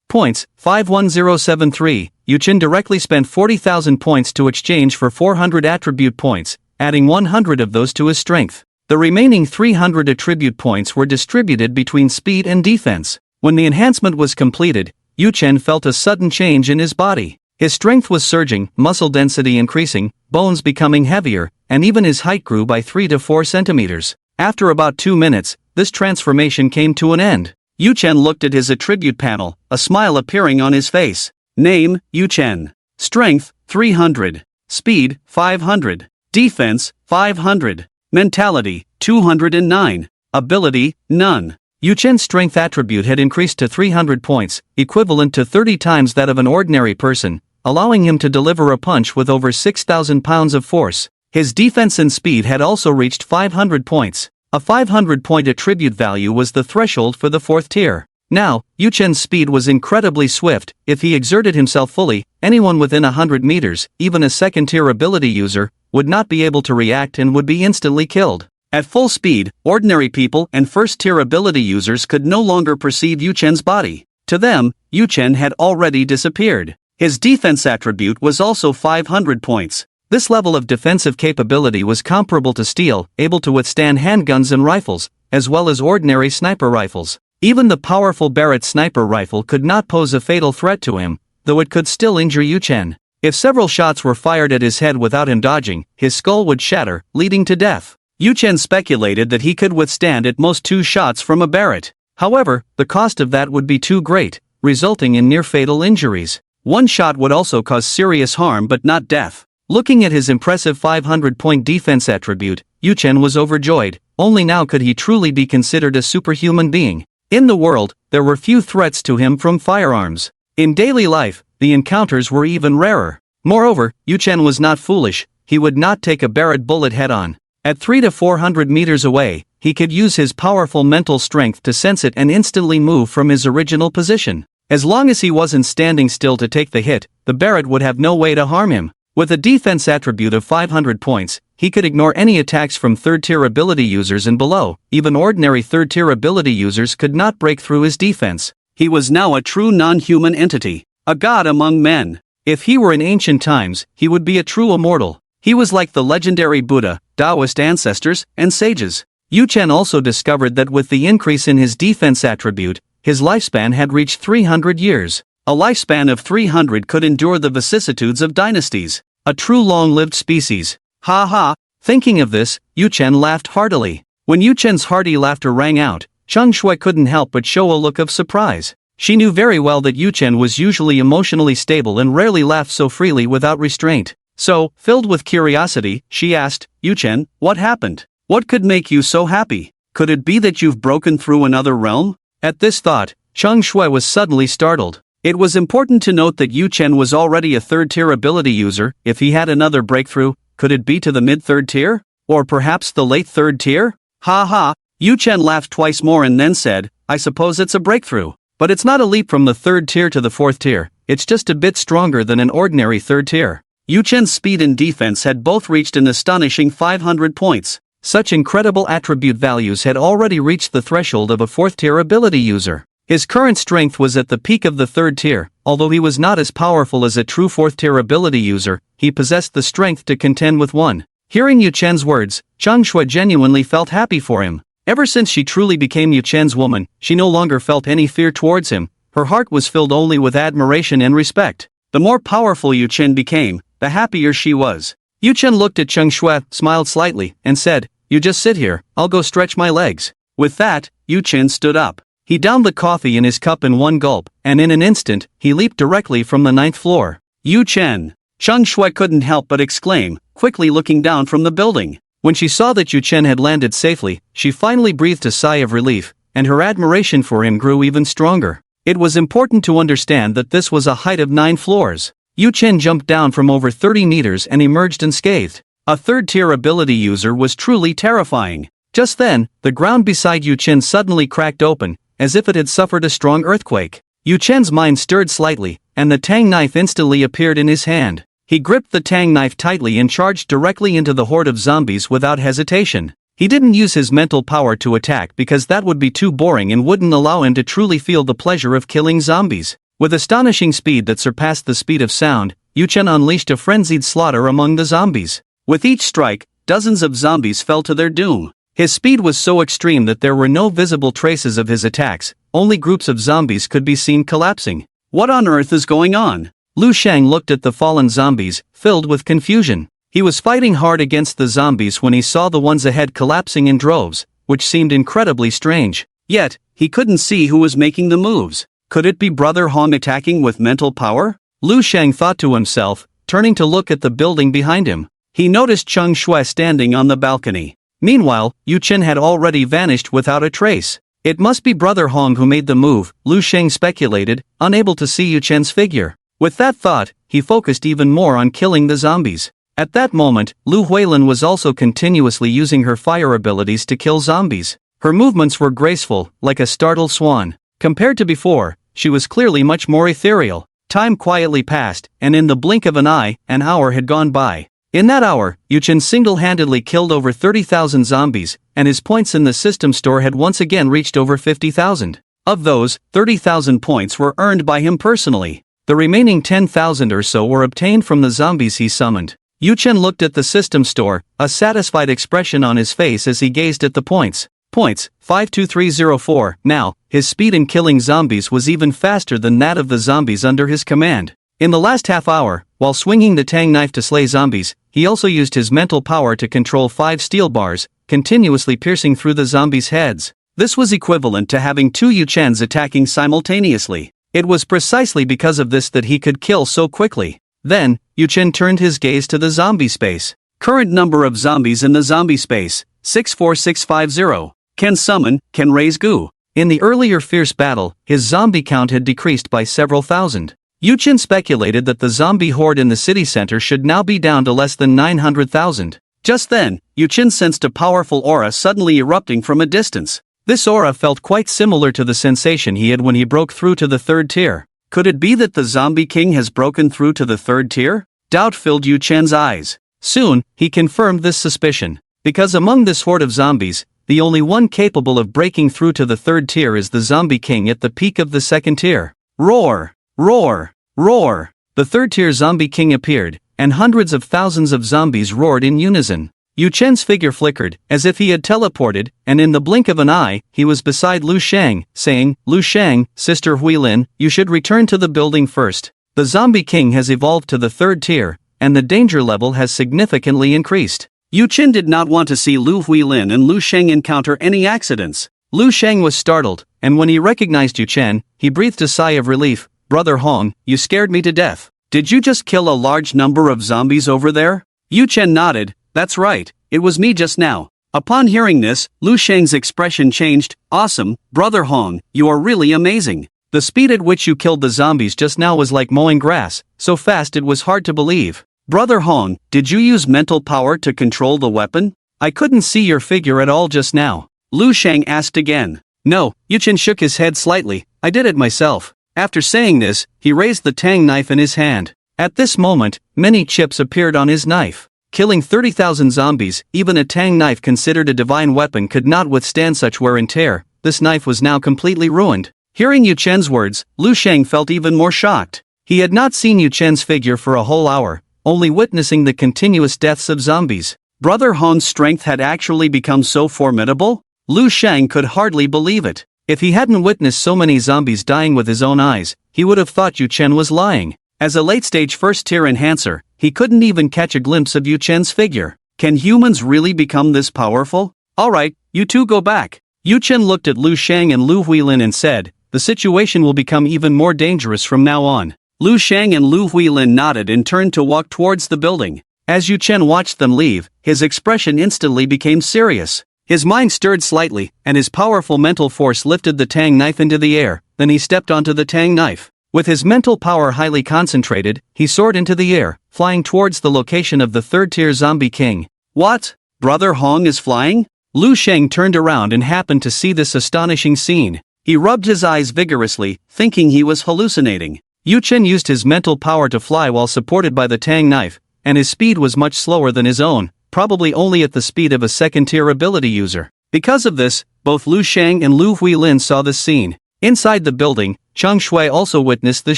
Points, 51073, Yu Chen directly spent 40,000 points to exchange for 400 attribute points, adding 100 of those to his strength. The remaining 300 attribute points were distributed between speed and defense. When the enhancement was completed, Yu Chen felt a sudden change in his body. His strength was surging, muscle density increasing, bones becoming heavier, and even his height grew by 3 to 4 centimeters. After about 2 minutes, this transformation came to an end. Yu Chen looked at his attribute panel, a smile appearing on his face. Name, Yu Chen. Strength, 300. Speed, 500. Defense, 500. Mentality, 209. Ability, none. Yu Chen's strength attribute had increased to 300 points, equivalent to 30 times that of an ordinary person, allowing him to deliver a punch with over 6,000 pounds of force. His defense and speed had also reached 500 points. A 500-point attribute value was the threshold for the 4th tier. Now, Yu Chen's speed was incredibly swift. If he exerted himself fully, anyone within 100 meters, even a 2nd-tier ability user, would not be able to react and would be instantly killed. At full speed, ordinary people and 1st-tier ability users could no longer perceive Yu Chen's body. To them, Yu Chen had already disappeared. His defense attribute was also 500 points. This level of defensive capability was comparable to steel, able to withstand handguns and rifles, as well as ordinary sniper rifles. Even the powerful Barrett sniper rifle could not pose a fatal threat to him, though it could still injure Yu Chen. If several shots were fired at his head without him dodging, his skull would shatter, leading to death. Yu Chen speculated that he could withstand at most 2 shots from a Barrett. However, the cost of that would be too great, resulting in near-fatal injuries. 1 shot would also cause serious harm but not death. Looking at his impressive 500-point defense attribute, Yu Chen was overjoyed. Only now could he truly be considered a superhuman being. In the world, there were few threats to him from firearms. In daily life, the encounters were even rarer. Moreover, Yu Chen was not foolish. He would not take a Barrett bullet head-on. At 300 to 400 meters away, he could use his powerful mental strength to sense it and instantly move from his original position. As long as he wasn't standing still to take the hit, the Barrett would have no way to harm him. With a defense attribute of 500 points, he could ignore any attacks from 3rd-tier ability users and below. Even ordinary 3rd-tier ability users could not break through his defense. He was now a true non-human entity, a god among men. If he were in ancient times, he would be a true immortal. He was like the legendary Buddha, Taoist ancestors, and sages. Yu Chen also discovered that with the increase in his defense attribute, his lifespan had reached 300 years. A lifespan of 300 could endure the vicissitudes of dynasties. A true long-lived species. Ha ha! Thinking of this, Yu Chen laughed heartily. When Yu Chen's hearty laughter rang out, Cheng Shui couldn't help but show a look of surprise. She knew very well that Yu Chen was usually emotionally stable and rarely laughed so freely without restraint. So, filled with curiosity, she asked, Yu Chen, what happened? What could make you so happy? Could it be that you've broken through another realm? At this thought, Cheng Shui was suddenly startled. It was important to note that Yu Chen was already a 3rd-tier ability user. If he had another breakthrough, could it be to the mid-3rd tier? Or perhaps the late 3rd tier? Ha ha! Yu Chen laughed twice more and then said, I suppose it's a breakthrough. But it's not a leap from the 3rd tier to the 4th tier, it's just a bit stronger than an ordinary 3rd tier. Yu Chen's speed and defense had both reached an astonishing 500 points. Such incredible attribute values had already reached the threshold of a 4th-tier ability user. His current strength was at the peak of the 3rd tier. Although he was not as powerful as a true 4th-tier ability user, he possessed the strength to contend with one. Hearing Yu Chen's words, Cheng Shui genuinely felt happy for him. Ever since she truly became Yu Chen's woman, she no longer felt any fear towards him. Her heart was filled only with admiration and respect. The more powerful Yu Chen became, the happier she was. Yu Chen looked at Cheng Shui, smiled slightly, and said, "You just sit here, I'll go stretch my legs." With that, Yu Chen stood up. He downed the coffee in his cup in one gulp, and in an instant, he leaped directly from the 9th floor. Yu Chen! Cheng Shui couldn't help but exclaim, quickly looking down from the building. When she saw that Yu Chen had landed safely, she finally breathed a sigh of relief, and her admiration for him grew even stronger. It was important to understand that this was a height of 9 floors. Yu Chen jumped down from over 30 meters and emerged unscathed. A 3rd-tier ability user was truly terrifying. Just then, the ground beside Yu Chen suddenly cracked open, as if it had suffered a strong earthquake. Yu Chen's mind stirred slightly, and the tang knife instantly appeared in his hand. He gripped the tang knife tightly and charged directly into the horde of zombies without hesitation. He didn't use his mental power to attack because that would be too boring and wouldn't allow him to truly feel the pleasure of killing zombies. With astonishing speed that surpassed the speed of sound, Yu Chen unleashed a frenzied slaughter among the zombies. With each strike, dozens of zombies fell to their doom. His speed was so extreme that there were no visible traces of his attacks, only groups of zombies could be seen collapsing. What on earth is going on? Lu Shang looked at the fallen zombies, filled with confusion. He was fighting hard against the zombies when he saw the ones ahead collapsing in droves, which seemed incredibly strange. Yet, he couldn't see who was making the moves. Could it be Brother Hong attacking with mental power? Lu Sheng thought to himself, turning to look at the building behind him. He noticed Cheng Shui standing on the balcony. Meanwhile, Yu Chen had already vanished without a trace. It must be Brother Hong who made the move, Lu Sheng speculated, unable to see Yu Chen's figure. With that thought, he focused even more on killing the zombies. At that moment, Lu Huilin was also continuously using her fire abilities to kill zombies. Her movements were graceful, like a startled swan. Compared to before, she was clearly much more ethereal. Time quietly passed, and in the blink of an eye, an hour had gone by. In that hour, Yu Chen single-handedly killed over 30,000 zombies, and his points in the system store had once again reached over 50,000. Of those, 30,000 points were earned by him personally. The remaining 10,000 or so were obtained from the zombies he summoned. Yu Chen looked at the system store, a satisfied expression on his face as he gazed at the points. Points, 52304. Now, his speed in killing zombies was even faster than that of the zombies under his command. In the last half hour, while swinging the tang knife to slay zombies, he also used his mental power to control 5 steel bars, continuously piercing through the zombies' heads. This was equivalent to having 2 Yu Chens attacking simultaneously. It was precisely because of this that he could kill so quickly. Then, Yu Chen turned his gaze to the zombie space. Current number of zombies in the zombie space, 64650. Can summon, can raise goo. In the earlier fierce battle, his zombie count had decreased by several thousand. Yu Chen speculated that the zombie horde in the city center should now be down to less than 900,000. Just then, Yu Chen sensed a powerful aura suddenly erupting from a distance. This aura felt quite similar to the sensation he had when he broke through to the 3rd tier. Could it be that the zombie king has broken through to the 3rd tier? Doubt filled Yu Chen's eyes. Soon, he confirmed this suspicion. Because among this horde of zombies, the only one capable of breaking through to the 3rd tier is the zombie king at the peak of the 2nd tier. Roar! Roar! Roar! The 3rd tier zombie king appeared, and hundreds of thousands of zombies roared in unison. Yu Chen's figure flickered, as if he had teleported, and in the blink of an eye, he was beside Lu Sheng, saying, "Lu Sheng, Sister Huilin, you should return to the building first. The zombie king has evolved to the 3rd tier, and the danger level has significantly increased." Yu Chen did not want to see Lu Huilin and Lu Sheng encounter any accidents. Lu Sheng was startled, and when he recognized Yu Chen, he breathed a sigh of relief. "Brother Hong, you scared me to death. Did you just kill a large number of zombies over there?" Yu Chen nodded. "That's right, it was me just now." Upon hearing this, Lu Sheng's expression changed. "Awesome, Brother Hong, you are really amazing. The speed at which you killed the zombies just now was like mowing grass, so fast it was hard to believe. Brother Hong, did you use mental power to control the weapon? I couldn't see your figure at all just now." Lu Sheng asked again. "No," Yu Chen shook his head slightly, "I did it myself." After saying this, he raised the tang knife in his hand. At this moment, many chips appeared on his knife. Killing 30,000 zombies, even a tang knife considered a divine weapon could not withstand such wear and tear. This knife was now completely ruined. Hearing Yu Chen's words, Lu Sheng felt even more shocked. He had not seen Yu Chen's figure for a whole hour, only witnessing the continuous deaths of zombies. Brother Hong's strength had actually become so formidable? Lu Sheng could hardly believe it. If he hadn't witnessed so many zombies dying with his own eyes, he would have thought Yu Chen was lying. As a late-stage first-tier enhancer, he couldn't even catch a glimpse of Yu Chen's figure. Can humans really become this powerful? Alright, you two go back. Yu Chen looked at Lu Sheng and Lu Huilin and said, "The situation will become even more dangerous from now on." Lu Sheng and Lu Huilin nodded and turned to walk towards the building. As Yu Chen watched them leave, his expression instantly became serious. His mind stirred slightly, and his powerful mental force lifted the tang knife into the air. Then he stepped onto the tang knife. With his mental power highly concentrated, he soared into the air, flying towards the location of the 3rd-tier zombie king. What? Brother Hong is flying? Lu Sheng turned around and happened to see this astonishing scene. He rubbed his eyes vigorously, thinking he was hallucinating. Yu Chen used his mental power to fly while supported by the tang knife, and his speed was much slower than his own, probably only at the speed of a 2nd-tier ability user. Because of this, both Lu Sheng and Lu Huilin saw this scene. Inside the building, Cheng Shui also witnessed this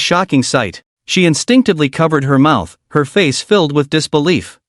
shocking sight. She instinctively covered her mouth, her face filled with disbelief.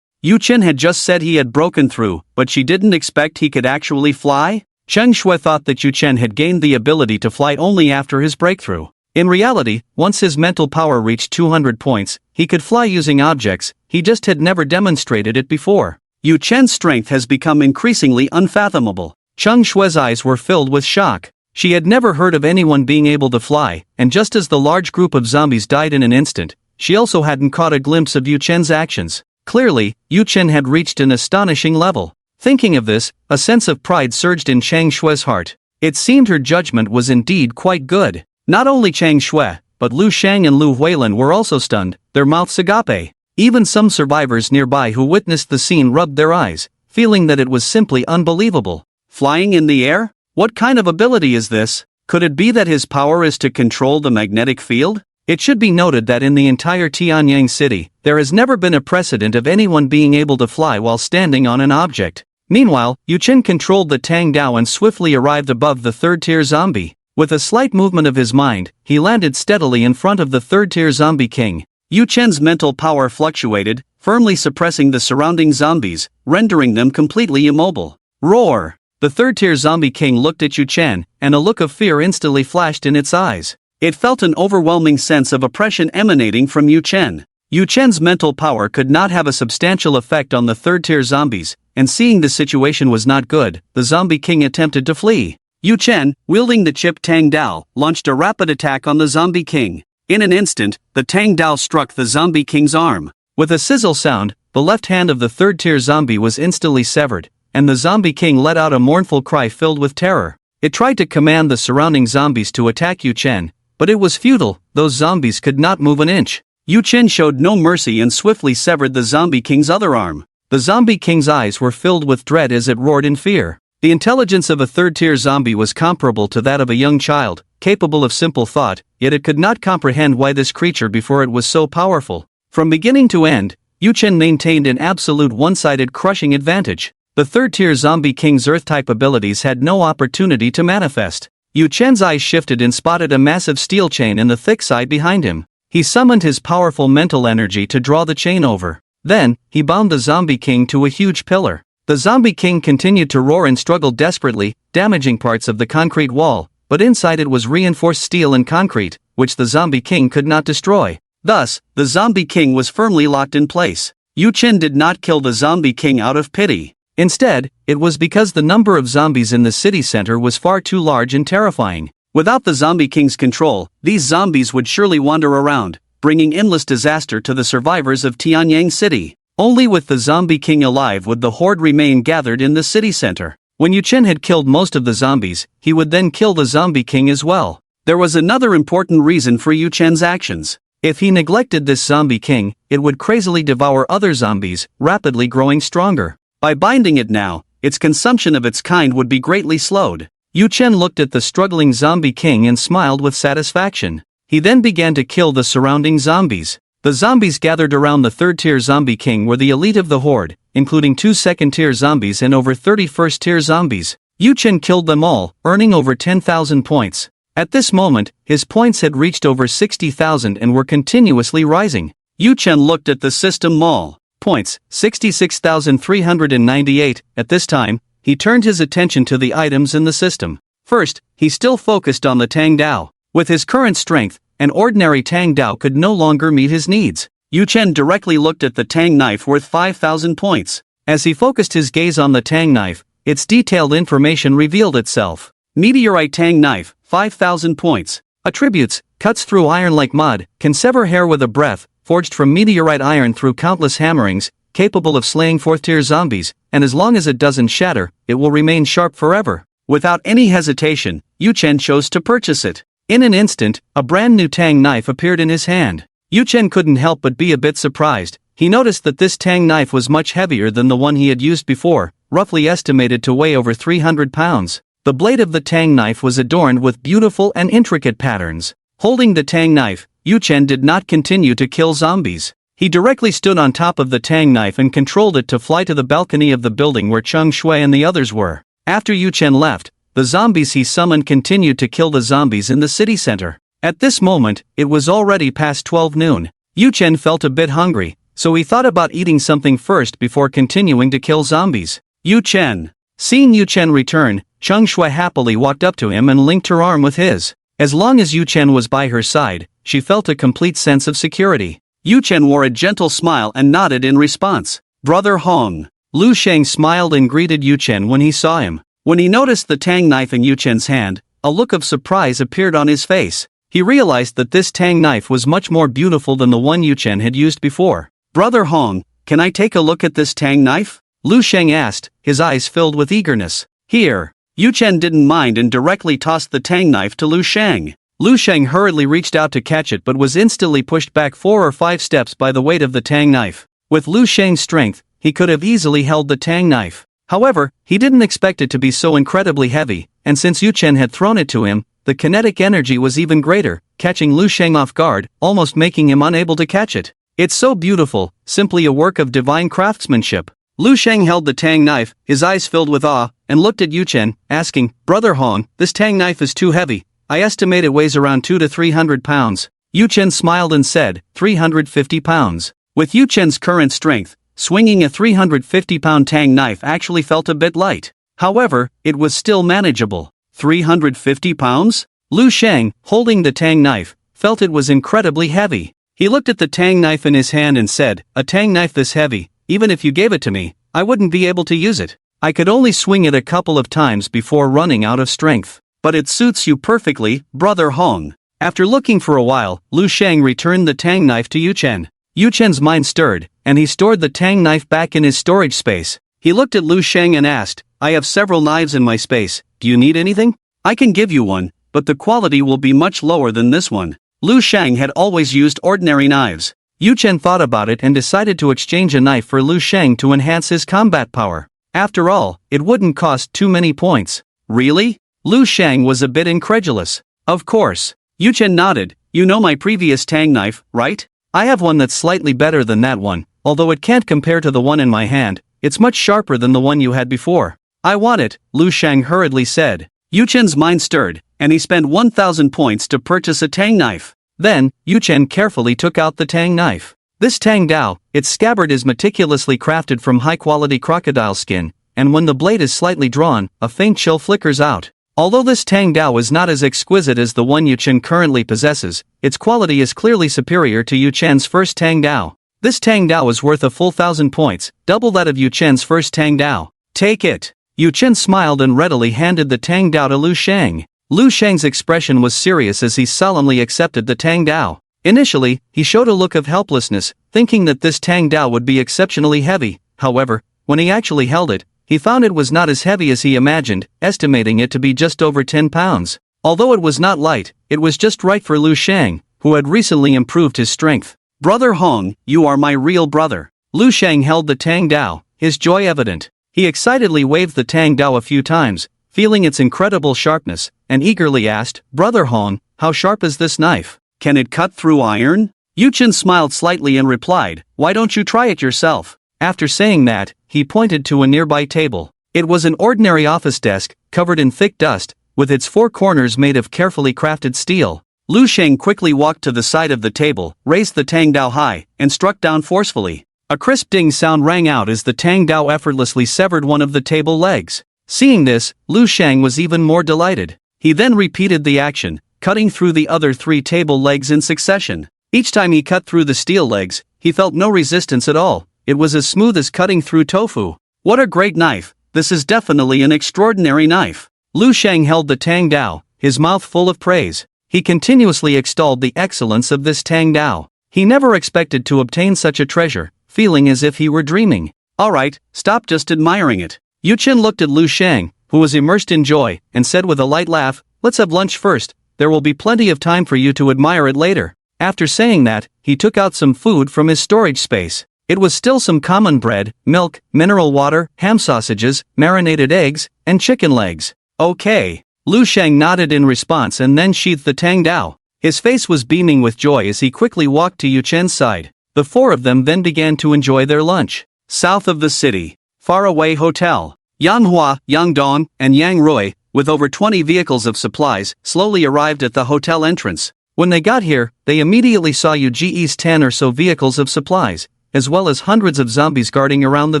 Yu Chen had just said he had broken through, but she didn't expect he could actually fly? Cheng Shui thought that Yu Chen had gained the ability to fly only after his breakthrough. In reality, once his mental power reached 200 points, he could fly using objects, he just had never demonstrated it before. Yu Chen's strength has become increasingly unfathomable. Cheng Shui's eyes were filled with shock. She had never heard of anyone being able to fly, and just as the large group of zombies died in an instant, she also hadn't caught a glimpse of Yu Chen's actions. Clearly, Yu Chen had reached an astonishing level. Thinking of this, a sense of pride surged in Chang Shue's heart. It seemed her judgment was indeed quite good. Not only Chang Shue, but Lu Shang and Lu Huilin were also stunned, their mouths agape. Even some survivors nearby who witnessed the scene rubbed their eyes, feeling that it was simply unbelievable. Flying in the air? What kind of ability is this? Could it be that his power is to control the magnetic field? It should be noted that in the entire Tianyang city, there has never been a precedent of anyone being able to fly while standing on an object. Meanwhile, Yu Chen controlled the Tang Dao and swiftly arrived above the third-tier zombie. With a slight movement of his mind, he landed steadily in front of the third-tier zombie king. Yu Chen's mental power fluctuated, firmly suppressing the surrounding zombies, rendering them completely immobile. Roar! The third-tier zombie king looked at Yu Chen, and a look of fear instantly flashed in its eyes. It felt an overwhelming sense of oppression emanating from Yu Chen. Yu Chen's mental power could not have a substantial effect on the third-tier zombies, and seeing the situation was not good, the zombie king attempted to flee. Yu Chen, wielding the chipped Tang Dao, launched a rapid attack on the zombie king. In an instant, the Tang Dao struck the zombie king's arm. With a sizzle sound, the left hand of the third-tier zombie was instantly severed, and the zombie king let out a mournful cry filled with terror. It tried to command the surrounding zombies to attack Yu Chen, but it was futile. Those zombies could not move an inch. Yu Chen showed no mercy and swiftly severed the zombie king's other arm. The zombie king's eyes were filled with dread as it roared in fear. The intelligence of a third-tier zombie was comparable to that of a young child, capable of simple thought, yet it could not comprehend why this creature before it was so powerful. From beginning to end, Yu Chen maintained an absolute one-sided crushing advantage. The third-tier zombie king's Earth-type abilities had no opportunity to manifest. Yu Chen's eyes shifted and spotted a massive steel chain in the thick side behind him. He summoned his powerful mental energy to draw the chain over. Then, he bound the zombie king to a huge pillar. The zombie king continued to roar and struggle desperately, damaging parts of the concrete wall, but inside it was reinforced steel and concrete, which the zombie king could not destroy. Thus, the zombie king was firmly locked in place. Yu Chen did not kill the zombie king out of pity. Instead, it was because the number of zombies in the city center was far too large and terrifying. Without the zombie king's control, these zombies would surely wander around, bringing endless disaster to the survivors of Tianyang City. Only with the zombie king alive would the horde remain gathered in the city center. When Yu Chen had killed most of the zombies, he would then kill the zombie king as well. There was another important reason for Yu Chen's actions. If he neglected this zombie king, it would crazily devour other zombies, rapidly growing stronger. By binding it now, its consumption of its kind would be greatly slowed. Yu Chen looked at the struggling zombie king and smiled with satisfaction. He then began to kill the surrounding zombies. The zombies gathered around the third-tier zombie king were the elite of the horde, including 2 second-tier zombies and over 30 first-tier zombies. Yu Chen killed them all, earning over 10,000 points. At this moment, his points had reached over 60,000 and were continuously rising. Yu Chen looked at the system mall. Points, 66,398. At this time, he turned his attention to the items in the system. First, he still focused on the Tang Dao. With his current strength, an ordinary Tang Dao could no longer meet his needs. Yu Chen directly looked at the Tang knife worth 5,000 points. As he focused his gaze on the Tang knife, its detailed information revealed itself. Meteorite Tang knife, 5,000 points. Attributes: cuts through iron like mud, can sever hair with a breath, forged from meteorite iron through countless hammerings, capable of slaying 4th-tier zombies, and as long as it doesn't shatter, it will remain sharp forever. Without any hesitation, Yu Chen chose to purchase it. In an instant, a brand new Tang knife appeared in his hand. Yu Chen couldn't help but be a bit surprised. He noticed that this Tang knife was much heavier than the one he had used before, roughly estimated to weigh over 300 pounds. The blade of the Tang knife was adorned with beautiful and intricate patterns. Holding the Tang knife, Yu Chen did not continue to kill zombies. He directly stood on top of the Tang knife and controlled it to fly to the balcony of the building where Cheng Shui and the others were. After Yu Chen left, the zombies he summoned continued to kill the zombies in the city center. At this moment, it was already past 12 noon. Yu Chen felt a bit hungry, so he thought about eating something first before continuing to kill zombies. Yu Chen. Seeing Yu Chen return, Cheng Shui happily walked up to him and linked her arm with his. As long as Yu Chen was by her side, she felt a complete sense of security. Yu Chen wore a gentle smile and nodded in response. Brother Hong. Lu Sheng smiled and greeted Yu Chen when he saw him. When he noticed the Tang knife in Yu Chen's hand, a look of surprise appeared on his face. He realized that this tang knife was much more beautiful than the one Yu Chen had used before. "Brother Hong, can I take a look at this tang knife?" Lu Sheng asked, his eyes filled with eagerness. "Here." Yu Chen didn't mind and directly tossed the tang knife to Lu Sheng. Lu Sheng hurriedly reached out to catch it but was instantly pushed back 4 or 5 steps by the weight of the tang knife. With Lu Sheng's strength, he could have easily held the tang knife. However, he didn't expect it to be so incredibly heavy, and since Yu Chen had thrown it to him, the kinetic energy was even greater, catching Lu Sheng off guard, almost making him unable to catch it. "It's so beautiful, simply a work of divine craftsmanship." Lu Sheng held the tang knife, his eyes filled with awe, and looked at Yu Chen, asking, "Brother Hong, this tang knife is too heavy. I estimate it weighs around 200 to 300 pounds. Yu Chen smiled and said, 350 pounds. With Yu Chen's current strength, swinging a 350-pound tang knife actually felt a bit light. However, it was still manageable. 350 pounds? Lu Sheng, holding the tang knife, felt it was incredibly heavy. He looked at the tang knife in his hand and said, "A tang knife this heavy, even if you gave it to me, I wouldn't be able to use it. I could only swing it a couple of times before running out of strength. But it suits you perfectly, Brother Hong." After looking for a while, Lu Sheng returned the tang knife to Yu Chen. Yu Chen's mind stirred, and he stored the tang knife back in his storage space. He looked at Lu Sheng and asked, "I have several knives in my space, do you need anything? I can give you one, but the quality will be much lower than this one." Lu Sheng had always used ordinary knives. Yu Chen thought about it and decided to exchange a knife for Lu Sheng to enhance his combat power. After all, it wouldn't cost too many points. "Really?" Lu Sheng was a bit incredulous. "Of course." Yu Chen nodded. "You know my previous tang knife, right? I have one that's slightly better than that one, although it can't compare to the one in my hand. It's much sharper than the one you had before." "I want it," Lu Sheng hurriedly said. Yu Chen's mind stirred, and he spent 1,000 points to purchase a tang knife. Then, Yu Chen carefully took out the tang knife. This tang dao, its scabbard is meticulously crafted from high-quality crocodile skin, and when the blade is slightly drawn, a faint chill flickers out. Although this tang dao is not as exquisite as the one Yu Chen currently possesses, its quality is clearly superior to Yu Chen's first tang dao. This tang dao is worth a full 1,000 points, double that of Yu Chen's first tang dao. "Take it." Yu Chen smiled and readily handed the tang dao to Lu Sheng. Lu Sheng's expression was serious as he solemnly accepted the tang dao. Initially, he showed a look of helplessness, thinking that this tang dao would be exceptionally heavy. However, when he actually held it, he found it was not as heavy as he imagined, estimating it to be just over 10 pounds. Although it was not light, it was just right for Lu Sheng, who had recently improved his strength. "Brother Hong, you are my real brother." Lu Sheng held the tang dao, his joy evident. He excitedly waved the tang dao a few times, feeling its incredible sharpness, and eagerly asked, "Brother Hong, how sharp is this knife? Can it cut through iron?" Yu Chen smiled slightly and replied, "Why don't you try it yourself?" After saying that, he pointed to a nearby table. It was an ordinary office desk, covered in thick dust, with its 4 corners made of carefully crafted steel. Lu Sheng quickly walked to the side of the table, raised the tang dao high, and struck down forcefully. A crisp ding sound rang out as the tang dao effortlessly severed one of the table legs. Seeing this, Lu Sheng was even more delighted. He then repeated the action, cutting through the other 3 table legs in succession. Each time he cut through the steel legs, he felt no resistance at all. It was as smooth as cutting through tofu. "What a great knife, this is definitely an extraordinary knife." Lu Sheng held the tang dao, his mouth full of praise. He continuously extolled the excellence of this tang dao. He never expected to obtain such a treasure, feeling as if he were dreaming. "Alright, stop just admiring it." Yu Chen looked at Lu Sheng, who was immersed in joy, and said with a light laugh, "Let's have lunch first, there will be plenty of time for you to admire it later." After saying that, he took out some food from his storage space. It was still some common bread, milk, mineral water, ham sausages, marinated eggs, and chicken legs. "Okay." Lu Sheng nodded in response and then sheathed the tang dao. His face was beaming with joy as he quickly walked to Yu Chen's side. The 4 of them then began to enjoy their lunch. South of the city, faraway hotel. Manhwa, Yangdong, and Yang Rui, with over 20 vehicles of supplies, slowly arrived at the hotel entrance. When they got here, they immediately saw Yuji's 10 or so vehicles of supplies, as well as hundreds of zombies guarding around the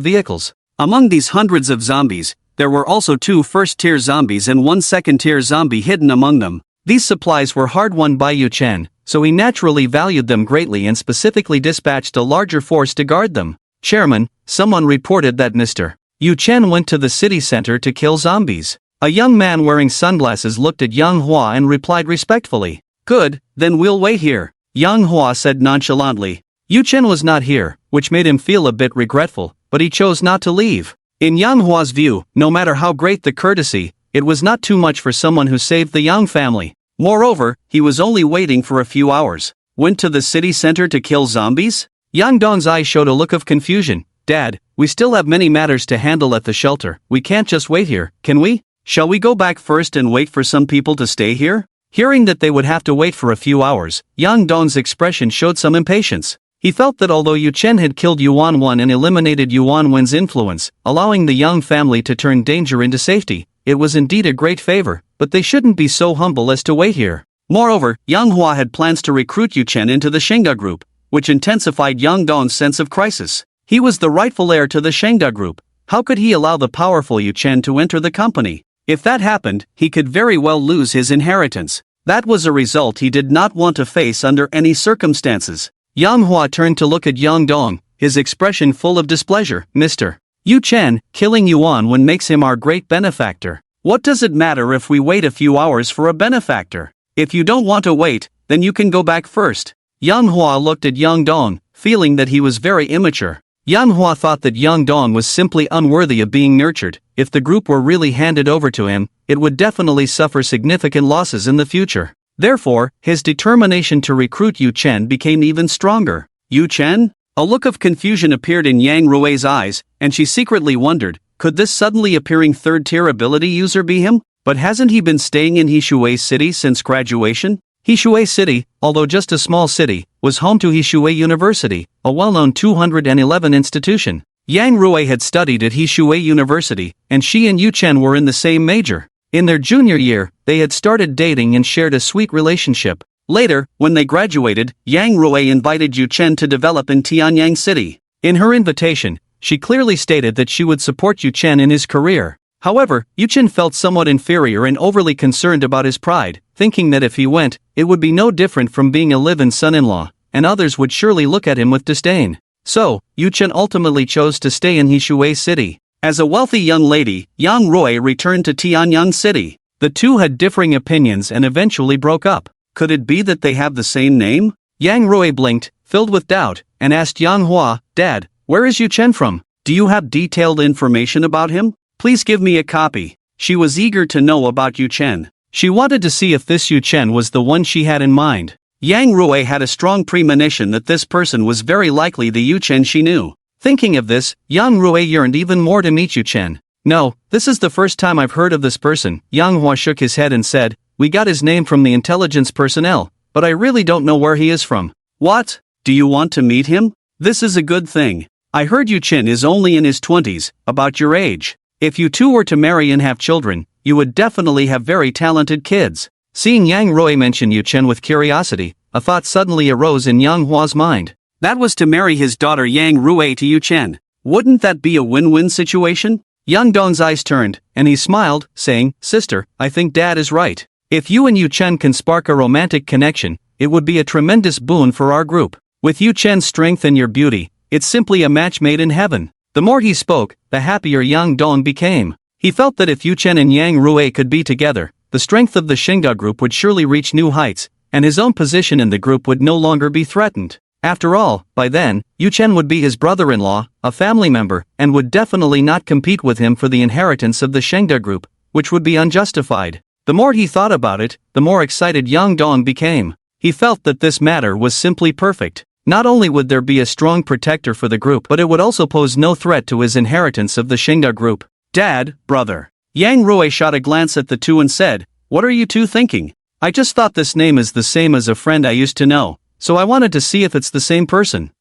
vehicles. Among these hundreds of zombies, there were also 2 first-tier zombies and 1 second-tier zombie hidden among them. These supplies were hard-won by Yu Chen, so he naturally valued them greatly and specifically dispatched a larger force to guard them. "Chairman, someone reported that Mr. Yu Chen went to the city center to kill zombies." A young man wearing sunglasses looked at Yang Hua and replied respectfully. Good, then we'll wait here, Yang Hua said nonchalantly. Yu Chen was not here, which made him feel a bit regretful, but he chose not to leave. In Yang Hua's view, no matter how great the courtesy, it was not too much for someone who saved the Yang family. Moreover, he was only waiting for a few hours. Went to the city center to kill zombies? Yang Dong's eyes showed a look of confusion. Dad, we still have many matters to handle at the shelter. We can't just wait here, can we? Shall we go back first and wait for some people to stay here? Hearing that they would have to wait for a few hours, Yang Dong's expression showed some impatience. He felt that although Yu Chen had killed Yuan Wen and eliminated Yuan Wen's influence, allowing the Yang family to turn danger into safety, it was indeed a great favor, but they shouldn't be so humble as to wait here. Moreover, Yang Hua had plans to recruit Yu Chen into the Shengda group, which intensified Yang Dong's sense of crisis. He was the rightful heir to the Shengda group. How could he allow the powerful Yu Chen to enter the company? If that happened, he could very well lose his inheritance. That was a result he did not want to face under any circumstances. Yang Hua turned to look at Yang Dong, his expression full of displeasure. Mr. Yu Chen, killing Yuan Wen makes him our great benefactor. What does it matter if we wait a few hours for a benefactor? If you don't want to wait, then you can go back first. Yang Hua looked at Yang Dong, feeling that he was very immature. Yang Hua thought that Yang Dong was simply unworthy of being nurtured. If the group were really handed over to him, it would definitely suffer significant losses in the future. Therefore, his determination to recruit Yu Chen became even stronger. Yu Chen? A look of confusion appeared in Yang Rui's eyes, and she secretly wondered, could this suddenly appearing third-tier ability user be him? But hasn't he been staying in Hishui City since graduation? Hishui City, although just a small city, was home to Hishui University, a well-known 211 institution. Yang Rui had studied at Hishui University, and she and Yu Chen were in the same major. In their junior year, they had started dating and shared a sweet relationship. Later, when they graduated, Yang Rui invited Yu Chen to develop in Tianyang City. In her invitation, she clearly stated that she would support Yu Chen in his career. However, Yu Chen felt somewhat inferior and overly concerned about his pride, thinking that if he went, it would be no different from being a live-in son-in-law, and others would surely look at him with disdain. So, Yu Chen ultimately chose to stay in Hishui City. As a wealthy young lady, Yang Rui returned to Tianyang City. The two had differing opinions and eventually broke up. Could it be that they have the same name? Yang Rui blinked, filled with doubt, and asked Yang Hua, Dad, where is Yu Chen from? Do you have detailed information about him? Please give me a copy. She was eager to know about Yu Chen. She wanted to see if this Yu Chen was the one she had in mind. Yang Rui had a strong premonition that this person was very likely the Yu Chen she knew. Thinking of this, Yang Rui yearned even more to meet Yu Chen. No, this is the first time I've heard of this person. Yang Hua shook his head and said, we got his name from the intelligence personnel, but I really don't know where he is from. What? Do you want to meet him? This is a good thing. I heard Yu Chen is only in his 20s, about your age. If you two were to marry and have children, you would definitely have very talented kids. Seeing Yang Rui mention Yu Chen with curiosity, a thought suddenly arose in Yang Hua's mind. That was to marry his daughter Yang Rui to Yu Chen. Wouldn't that be a win-win situation? Yang Dong's eyes turned, and he smiled, saying, Sister, I think Dad is right. If you and Yu Chen can spark a romantic connection, it would be a tremendous boon for our group. With Yu Chen's strength and your beauty, it's simply a match made in heaven. The more he spoke, the happier Yang Dong became. He felt that if Yu Chen and Yang Rui could be together, the strength of the Shengda group would surely reach new heights, and his own position in the group would no longer be threatened. After all, by then, Yu Chen would be his brother-in-law, a family member, and would definitely not compete with him for the inheritance of the Shengda group, which would be unjustified. The more he thought about it, the more excited Yang Dong became. He felt that this matter was simply perfect. Not only would there be a strong protector for the group, but it would also pose no threat to his inheritance of the Shengda group. Dad, brother. Yang Rui shot a glance at the two and said, What are you two thinking? I just thought this name is the same as a friend I used to know, so I wanted to see if it's the same person.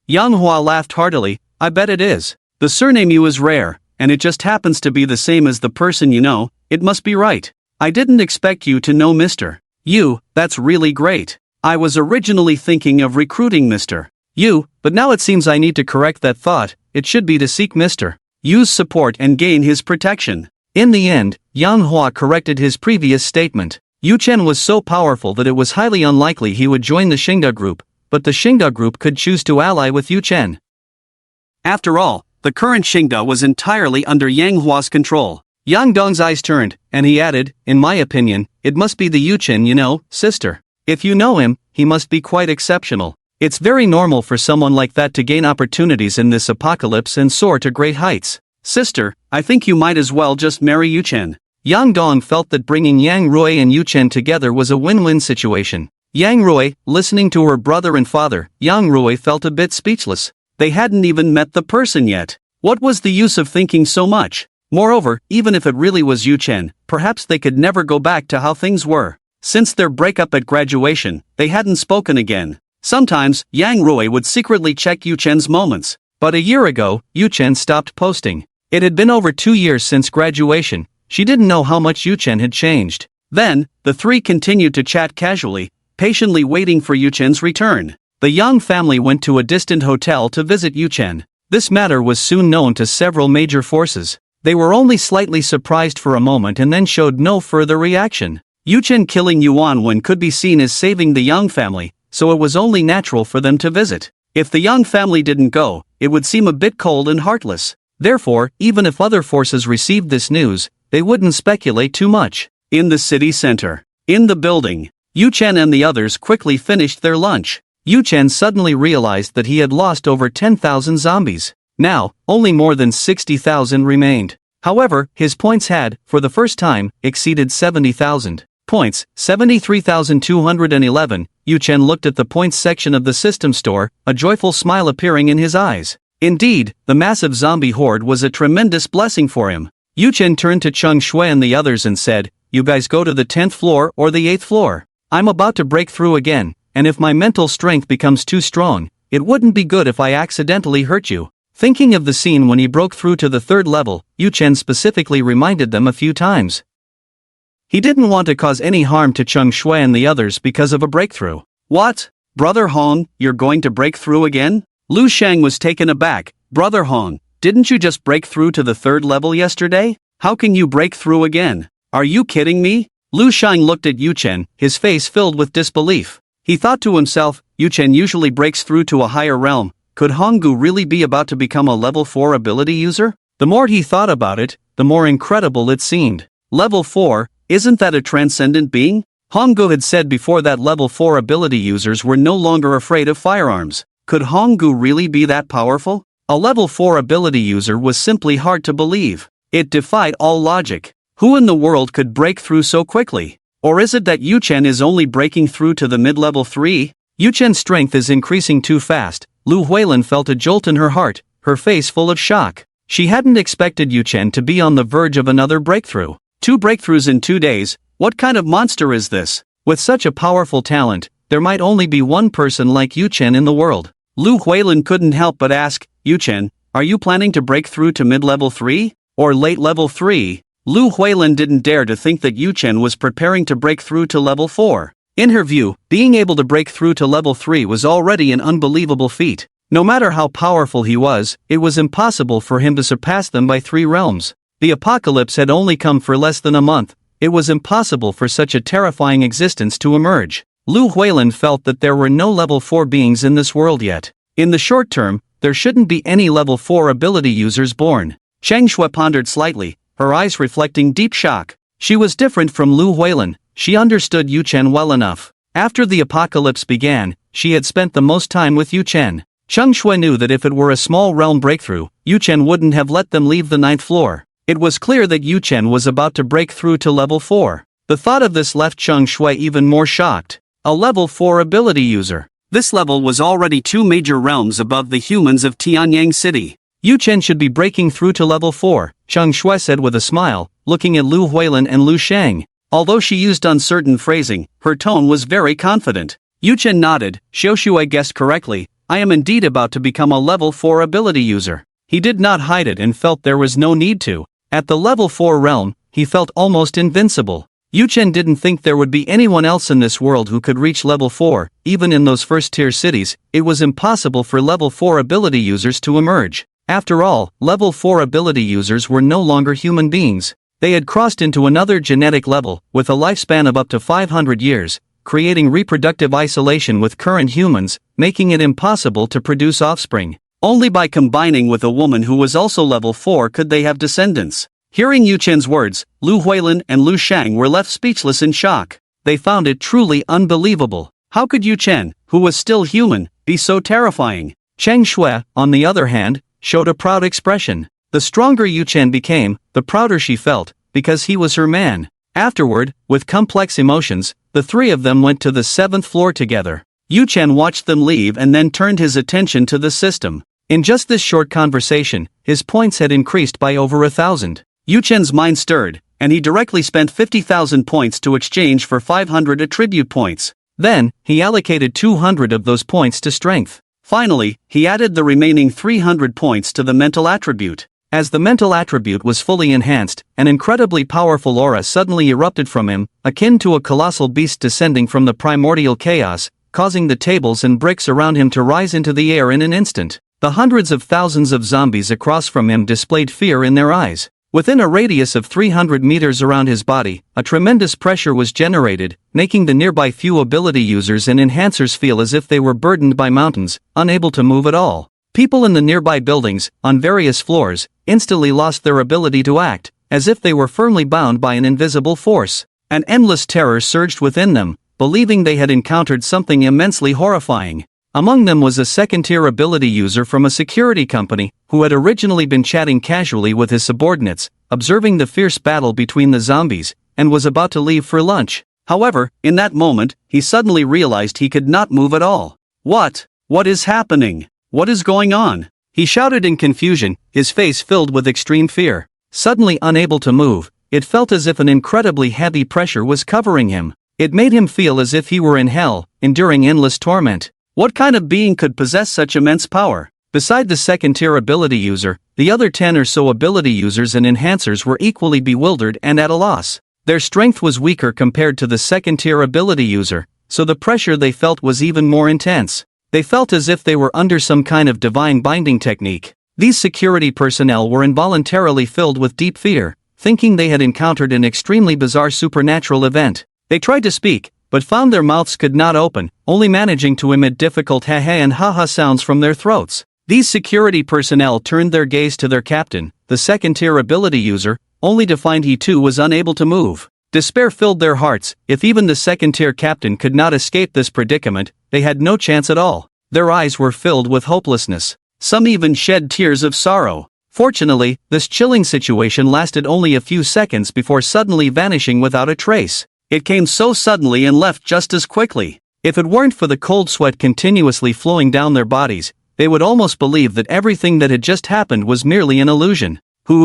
Yang Hua laughed heartily, I bet it is. The surname Yu is rare, and it just happens to be the same as the person you know, it must be right. I didn't expect you to know Mr. Yu, that's really great. I was originally thinking of recruiting Mr. Yu, but now it seems I need to correct that thought. It should be to seek Mr. Yu's support and gain his protection. In the end, Yang Hua corrected his previous statement. Yu Chen was so powerful that it was highly unlikely he would join the Shengda group, but the Shengda group could choose to ally with Yu Chen. After all, the current Shengda was entirely under Yang Hua's control. Yang Dong's eyes turned, and he added, in my opinion, it must be the Yuchen you know, sister. If you know him, he must be quite exceptional. It's very normal for someone like that to gain opportunities in this apocalypse and soar to great heights. Sister, I think you might as well just marry Yuchen. Yang Dong felt that bringing Yang Rui and Yuchen together was a win-win situation. Yang Rui, listening to her brother and father, Yang Rui felt a bit speechless. They hadn't even met the person yet. What was the use of thinking so much? Moreover, even if it really was Yuchen, perhaps they could never go back to how things were. Since their breakup at graduation, they hadn't spoken again. Sometimes, Yang Rui would secretly check Yuchen's moments. But a year ago, Yuchen stopped posting. It had been over 2 years since graduation. She didn't know how much Yuchen had changed. Then, the three continued to chat casually, patiently waiting for Yuchen's return. The Yang family went to a distant hotel to visit Yuchen. This matter was soon known to several major forces. They were only slightly surprised for a moment and then showed no further reaction. Yuchen killing Yuan Wen could be seen as saving the Yang family, so it was only natural for them to visit. If the Yang family didn't go, it would seem a bit cold and heartless. Therefore, even if other forces received this news, they wouldn't speculate too much. In the city center. In the building. Yuchen and the others quickly finished their lunch. Yuchen suddenly realized that he had lost over 10,000 zombies. Now, only more than 60,000 remained. However, his points had, for the first time, exceeded 70,000 points, 73,211. Yuchen looked at the points section of the system store, a joyful smile appearing in his eyes. Indeed, the massive zombie horde was a tremendous blessing for him. Yuchen turned to Cheng Shui and the others and said, "You guys go to the 10th floor or the 8th floor. I'm about to break through again, and if my mental strength becomes too strong, it wouldn't be good if I accidentally hurt you." Thinking of the scene when he broke through to the 3rd level, Yuchen specifically reminded them a few times. He didn't want to cause any harm to Cheng Shui and the others because of a breakthrough. What? Brother Hong, you're going to break through again? Lu Shang was taken aback. Brother Hong, didn't you just break through to the 3rd level yesterday? How can you break through again? Are you kidding me? Lu Shang looked at Yuchen, his face filled with disbelief. He thought to himself, Yuchen usually breaks through to a higher realm. Could Honggu really be about to become a level 4 ability user? The more he thought about it, the more incredible it seemed. Level 4, isn't that a transcendent being? Honggu had said before that level 4 ability users were no longer afraid of firearms. Could Honggu really be that powerful? A level 4 ability user was simply hard to believe. It defied all logic. Who in the world could break through so quickly? Or is it that Yuchen is only breaking through to the mid-level 3? Yuchen's strength is increasing too fast. Lu Huilin felt a jolt in her heart, her face full of shock. She hadn't expected Yuchen to be on the verge of another breakthrough. 2 breakthroughs in 2 days, what kind of monster is this? With such a powerful talent, there might only be one person like Yuchen in the world. Lu Huilin couldn't help but ask, Yuchen, are you planning to break through to mid-level 3? Or late level 3? Lu Huilin didn't dare to think that Yuchen was preparing to break through to level 4. In her view, being able to break through to level 3 was already an unbelievable feat. No matter how powerful he was, it was impossible for him to surpass them by 3 realms. The apocalypse had only come for less than a month. It was impossible for such a terrifying existence to emerge. Lu Huilin felt that there were no level 4 beings in this world yet. In the short term, there shouldn't be any level 4 ability users born. Cheng Shui pondered slightly, her eyes reflecting deep shock. She was different from Lu Huilin. She understood Yuchen well enough. After the apocalypse began, she had spent the most time with Yuchen. Cheng Shui knew that if it were a small realm breakthrough, Yuchen wouldn't have let them leave the 9th floor. It was clear that Yuchen was about to break through to level 4. The thought of this left Cheng Shui even more shocked. A level 4 ability user. This level was already 2 major realms above the humans of Tianyang City. Yuchen should be breaking through to level 4, Cheng Shui said with a smile, looking at Lu Huilin and Lu Shang. Although she used uncertain phrasing, her tone was very confident. Yuchen nodded. Xiaoshui guessed correctly. I am indeed about to become a level 4 ability user. He did not hide it and felt there was no need to. At the level 4 realm, he felt almost invincible. Yuchen didn't think there would be anyone else in this world who could reach level 4, even in those first-tier cities. It was impossible for level 4 ability users to emerge. After all, level 4 ability users were no longer human beings. They had crossed into another genetic level, with a lifespan of up to 500 years, creating reproductive isolation with current humans, making it impossible to produce offspring. Only by combining with a woman who was also level 4 could they have descendants. Hearing Yu Chen's words, Lu Huilin and Lu Shang were left speechless in shock. They found it truly unbelievable. How could Yu Chen, who was still human, be so terrifying? Cheng Shui, on the other hand, showed a proud expression. The stronger Yu Chen became, the prouder she felt, because he was her man. Afterward, with complex emotions, the three of them went to the 7th floor together. Yu Chen watched them leave and then turned his attention to the system. In just this short conversation, his points had increased by over 1,000. Yu Chen's mind stirred, and he directly spent 50,000 points to exchange for 500 attribute points. Then, he allocated 200 of those points to strength. Finally, he added the remaining 300 points to the mental attribute. As the mental attribute was fully enhanced, an incredibly powerful aura suddenly erupted from him, akin to a colossal beast descending from the primordial chaos, causing the tables and bricks around him to rise into the air in an instant. The hundreds of thousands of zombies across from him displayed fear in their eyes. Within a radius of 300 meters around his body, a tremendous pressure was generated, making the nearby few ability users and enhancers feel as if they were burdened by mountains, unable to move at all. People in the nearby buildings, on various floors, instantly lost their ability to act, as if they were firmly bound by an invisible force. An endless terror surged within them, believing they had encountered something immensely horrifying. Among them was a second-tier ability user from a security company, who had originally been chatting casually with his subordinates, observing the fierce battle between the zombies, and was about to leave for lunch. However, in that moment, he suddenly realized he could not move at all. What is happening? What is going on? He shouted in confusion, his face filled with extreme fear. Suddenly unable to move, it felt as if an incredibly heavy pressure was covering him. It made him feel as if he were in hell, enduring endless torment. What kind of being could possess such immense power? Beside the second-tier ability user, the other 10 or so ability users and enhancers were equally bewildered and at a loss. Their strength was weaker compared to the second-tier ability user, so the pressure they felt was even more intense. They felt as if they were under some kind of divine binding technique. These security personnel were involuntarily filled with deep fear, thinking they had encountered an extremely bizarre supernatural event. They tried to speak, but found their mouths could not open, only managing to emit difficult ha-ha and ha-ha sounds from their throats. These security personnel turned their gaze to their captain, the second-tier ability user, only to find he too was unable to move. Despair filled their hearts. If even the second-tier captain could not escape this predicament, they had no chance at all. Their eyes were filled with hopelessness. Some even shed tears of sorrow. Fortunately, this chilling situation lasted only a few seconds before suddenly vanishing without a trace. It came so suddenly and left just as quickly. If it weren't for the cold sweat continuously flowing down their bodies, they would almost believe that everything that had just happened was merely an illusion.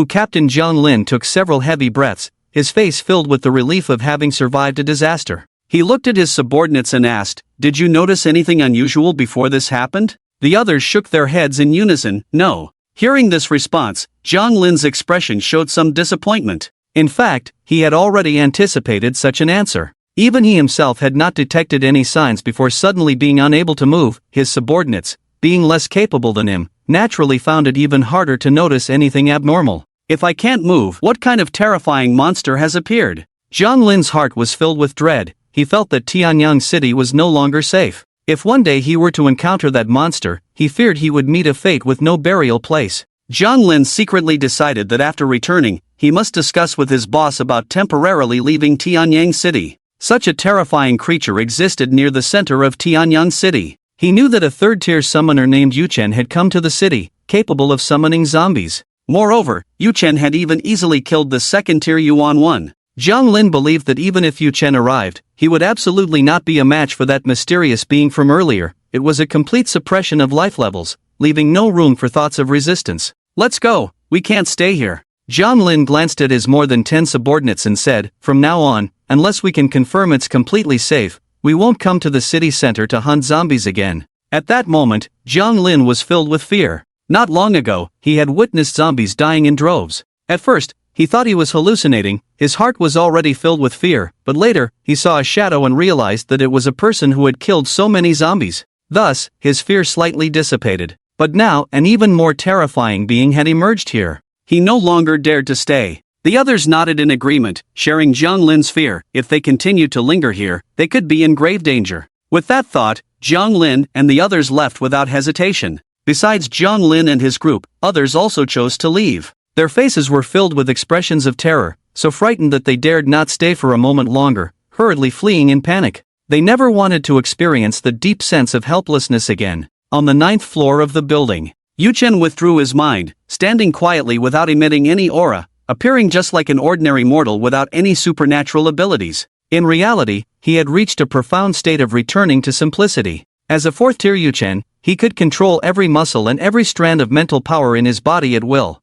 Captain Jiang Lin took several heavy breaths, his face filled with the relief of having survived a disaster. He looked at his subordinates and asked, "Did you notice anything unusual before this happened?" The others shook their heads in unison, "No." Hearing this response, Jiang Lin's expression showed some disappointment. In fact, he had already anticipated such an answer. Even he himself had not detected any signs before suddenly being unable to move. His subordinates, being less capable than him, naturally found it even harder to notice anything abnormal. If I can't move, what kind of terrifying monster has appeared? Jiang Lin's heart was filled with dread. He felt that Tianyang City was no longer safe. If one day he were to encounter that monster, he feared he would meet a fate with no burial place. Jiang Lin secretly decided that after returning, he must discuss with his boss about temporarily leaving Tianyang City. Such a terrifying creature existed near the center of Tianyang City. He knew that a third-tier summoner named Yu Chen had come to the city, capable of summoning zombies. Moreover, Yu Chen had even easily killed the second-tier Yuan 1. Jiang Lin believed that even if Yu Chen arrived, he would absolutely not be a match for that mysterious being from earlier. It was a complete suppression of life levels, leaving no room for thoughts of resistance. "Let's go, we can't stay here." Jiang Lin glanced at his more than 10 subordinates and said, "From now on, unless we can confirm it's completely safe, we won't come to the city center to hunt zombies again." At that moment, Jiang Lin was filled with fear. Not long ago, he had witnessed zombies dying in droves. At first, he thought he was hallucinating. His heart was already filled with fear, but later, he saw a shadow and realized that it was a person who had killed so many zombies. Thus, his fear slightly dissipated. But now, an even more terrifying being had emerged here. He no longer dared to stay. The others nodded in agreement, sharing Jiang Lin's fear. If they continued to linger here, they could be in grave danger. With that thought, Jiang Lin and the others left without hesitation. Besides Jiang Lin and his group, others also chose to leave. Their faces were filled with expressions of terror, so frightened that they dared not stay for a moment longer, hurriedly fleeing in panic. They never wanted to experience the deep sense of helplessness again. On the 9th floor of the building, Yu-Chen withdrew his mind, standing quietly without emitting any aura, appearing just like an ordinary mortal without any supernatural abilities. In reality, he had reached a profound state of returning to simplicity. As a 4th-tier Yu-Chen, he could control every muscle and every strand of mental power in his body at will.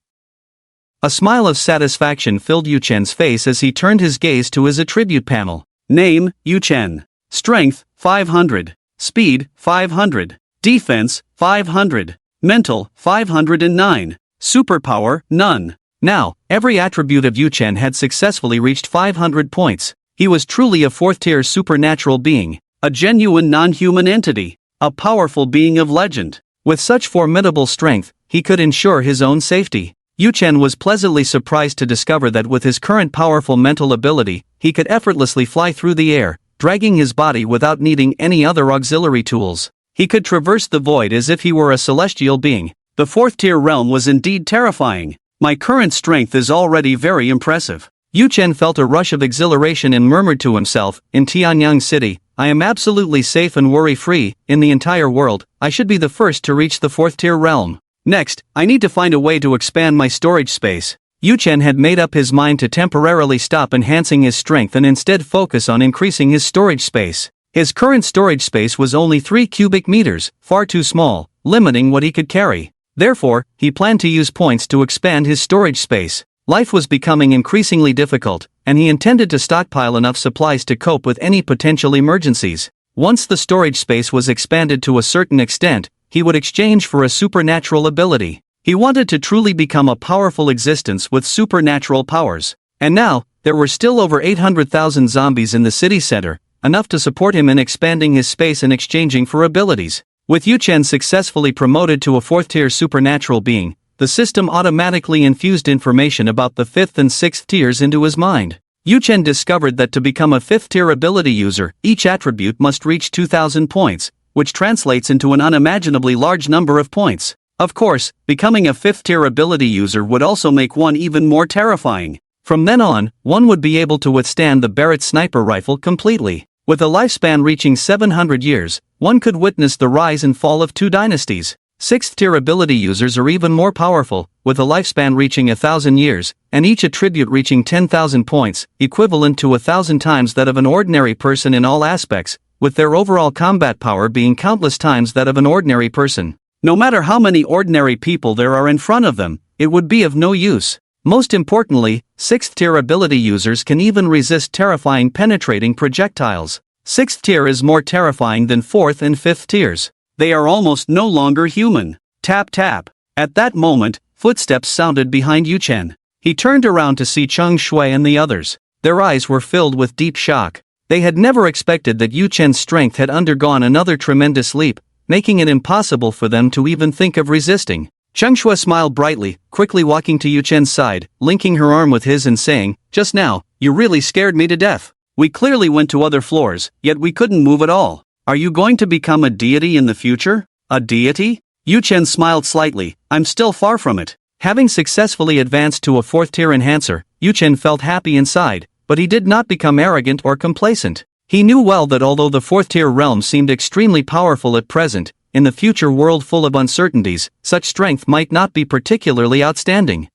A smile of satisfaction filled Yu-Chen's face as he turned his gaze to his attribute panel. Name, Yu-Chen. Strength, 500. Speed, 500. Defense, 500. Mental, 509. Superpower, none. Now, every attribute of Yu-Chen had successfully reached 500 points. He was truly a 4th-tier supernatural being, a genuine non-human entity, a powerful being of legend. With such formidable strength, he could ensure his own safety. Yu-Chen was pleasantly surprised to discover that with his current powerful mental ability, he could effortlessly fly through the air, dragging his body without needing any other auxiliary tools. He could traverse the void as if he were a celestial being. The 4th-tier realm was indeed terrifying. My current strength is already very impressive. Yu-Chen felt a rush of exhilaration and murmured to himself, in Tianyang City, I am absolutely safe and worry-free. In the entire world, I should be the first to reach the 4th-tier realm. Next, I need to find a way to expand my storage space. Yu-Chen had made up his mind to temporarily stop enhancing his strength and instead focus on increasing his storage space. His current storage space was only 3 cubic meters, far too small, limiting what he could carry. Therefore, he planned to use points to expand his storage space. Life was becoming increasingly difficult, and he intended to stockpile enough supplies to cope with any potential emergencies. Once the storage space was expanded to a certain extent, he would exchange for a supernatural ability. He wanted to truly become a powerful existence with supernatural powers. And now, there were still over 800,000 zombies in the city center, enough to support him in expanding his space and exchanging for abilities. With Yu-Chen successfully promoted to a 4th-tier supernatural being, the system automatically infused information about the 5th and 6th tiers into his mind. Yu-Chen discovered that to become a 5th-tier ability user, each attribute must reach 2,000 points, which translates into an unimaginably large number of points. Of course, becoming a 5th-tier ability user would also make one even more terrifying. From then on, one would be able to withstand the Barrett sniper rifle completely. With a lifespan reaching 700 years, one could witness the rise and fall of 2 dynasties. 6th-tier ability users are even more powerful, with a lifespan reaching 1,000 years, and each attribute reaching 10,000 points, equivalent to 1,000 times that of an ordinary person in all aspects, with their overall combat power being countless times that of an ordinary person. No matter how many ordinary people there are in front of them, it would be of no use. Most importantly, 6th-tier ability users can even resist terrifying penetrating projectiles. 6th tier is more terrifying than 4th and 5th tiers. They are almost no longer human. Tap tap. At that moment, footsteps sounded behind Yu-Chen. He turned around to see Cheng Shui and the others. Their eyes were filled with deep shock. They had never expected that Yu-Chen's strength had undergone another tremendous leap, making it impossible for them to even think of resisting. Cheng Shui smiled brightly, quickly walking to Yu-Chen's side, linking her arm with his and saying, "Just now, you really scared me to death. We clearly went to other floors, yet we couldn't move at all. Are you going to become a deity in the future? A deity?" Yu-Chen smiled slightly. "I'm still far from it." Having successfully advanced to a 4th-tier enhancer, Yu-Chen felt happy inside, but he did not become arrogant or complacent. He knew well that although the 4th-tier realm seemed extremely powerful at present, in the future world full of uncertainties, such strength might not be particularly outstanding.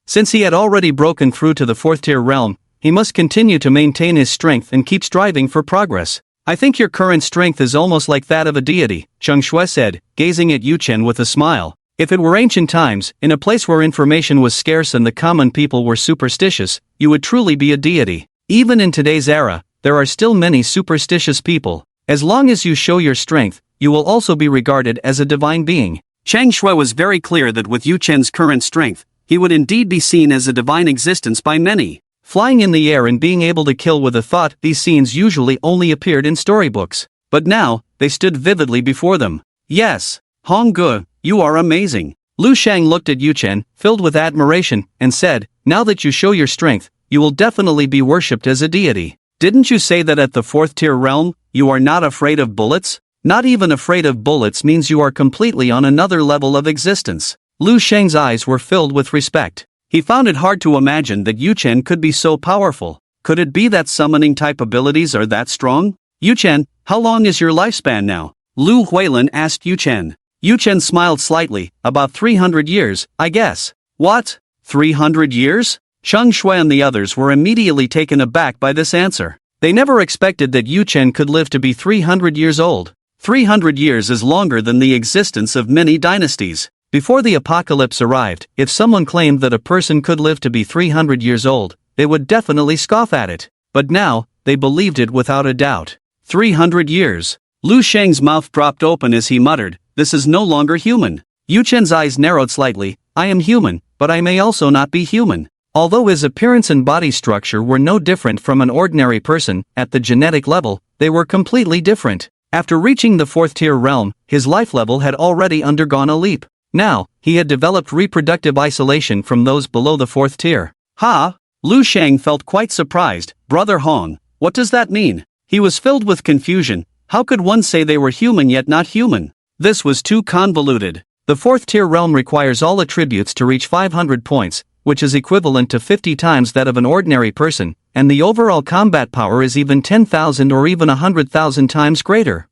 Since he had already broken through to the 4th-tier realm, he must continue to maintain his strength and keep striving for progress. "I think your current strength is almost like that of a deity," Cheng Shui said, gazing at Yu-Chen with a smile. "If it were ancient times, in a place where information was scarce and the common people were superstitious, you would truly be a deity. Even in today's era, there are still many superstitious people. As long as you show your strength, you will also be regarded as a divine being." Cheng Shui was very clear that with Yu-Chen's current strength, he would indeed be seen as a divine existence by many. Flying in the air and being able to kill with a thought, these scenes usually only appeared in storybooks. But now, they stood vividly before them. "Yes, Hongge, you are amazing." Lu Shang looked at Yu-Chen, filled with admiration, and said, "Now that you show your strength, you will definitely be worshipped as a deity. Didn't you say that at the 4th-tier realm, you are not afraid of bullets? Not even afraid of bullets means you are completely on another level of existence." Lu Sheng's eyes were filled with respect. He found it hard to imagine that Yu Chen could be so powerful. Could it be that summoning type abilities are that strong? Yu Chen, how long is your lifespan now? Lu Huilin asked Yu Chen. Yu Chen smiled slightly. About 300 years, I guess. What? 300 years? Cheng Shui and the others were immediately taken aback by this answer. They never expected that Yu Chen could live to be 300 years old. 300 years is longer than the existence of many dynasties. Before the apocalypse arrived, if someone claimed that a person could live to be 300 years old, they would definitely scoff at it. But now, they believed it without a doubt. 300 years. Lu Sheng's mouth dropped open as he muttered, "This is no longer human." Yu Chen's eyes narrowed slightly. "I am human, but I may also not be human." Although his appearance and body structure were no different from an ordinary person, at the genetic level, they were completely different. After reaching the 4th tier realm, his life level had already undergone a leap. Now, he had developed reproductive isolation from those below the 4th tier. Ha! Lu Sheng felt quite surprised. Brother Hong, what does that mean? He was filled with confusion. How could one say they were human yet not human? This was too convoluted. The 4th tier realm requires all attributes to reach 500 points, which is equivalent to 50 times that of an ordinary person, and the overall combat power is even 10,000 or even 100,000 times greater.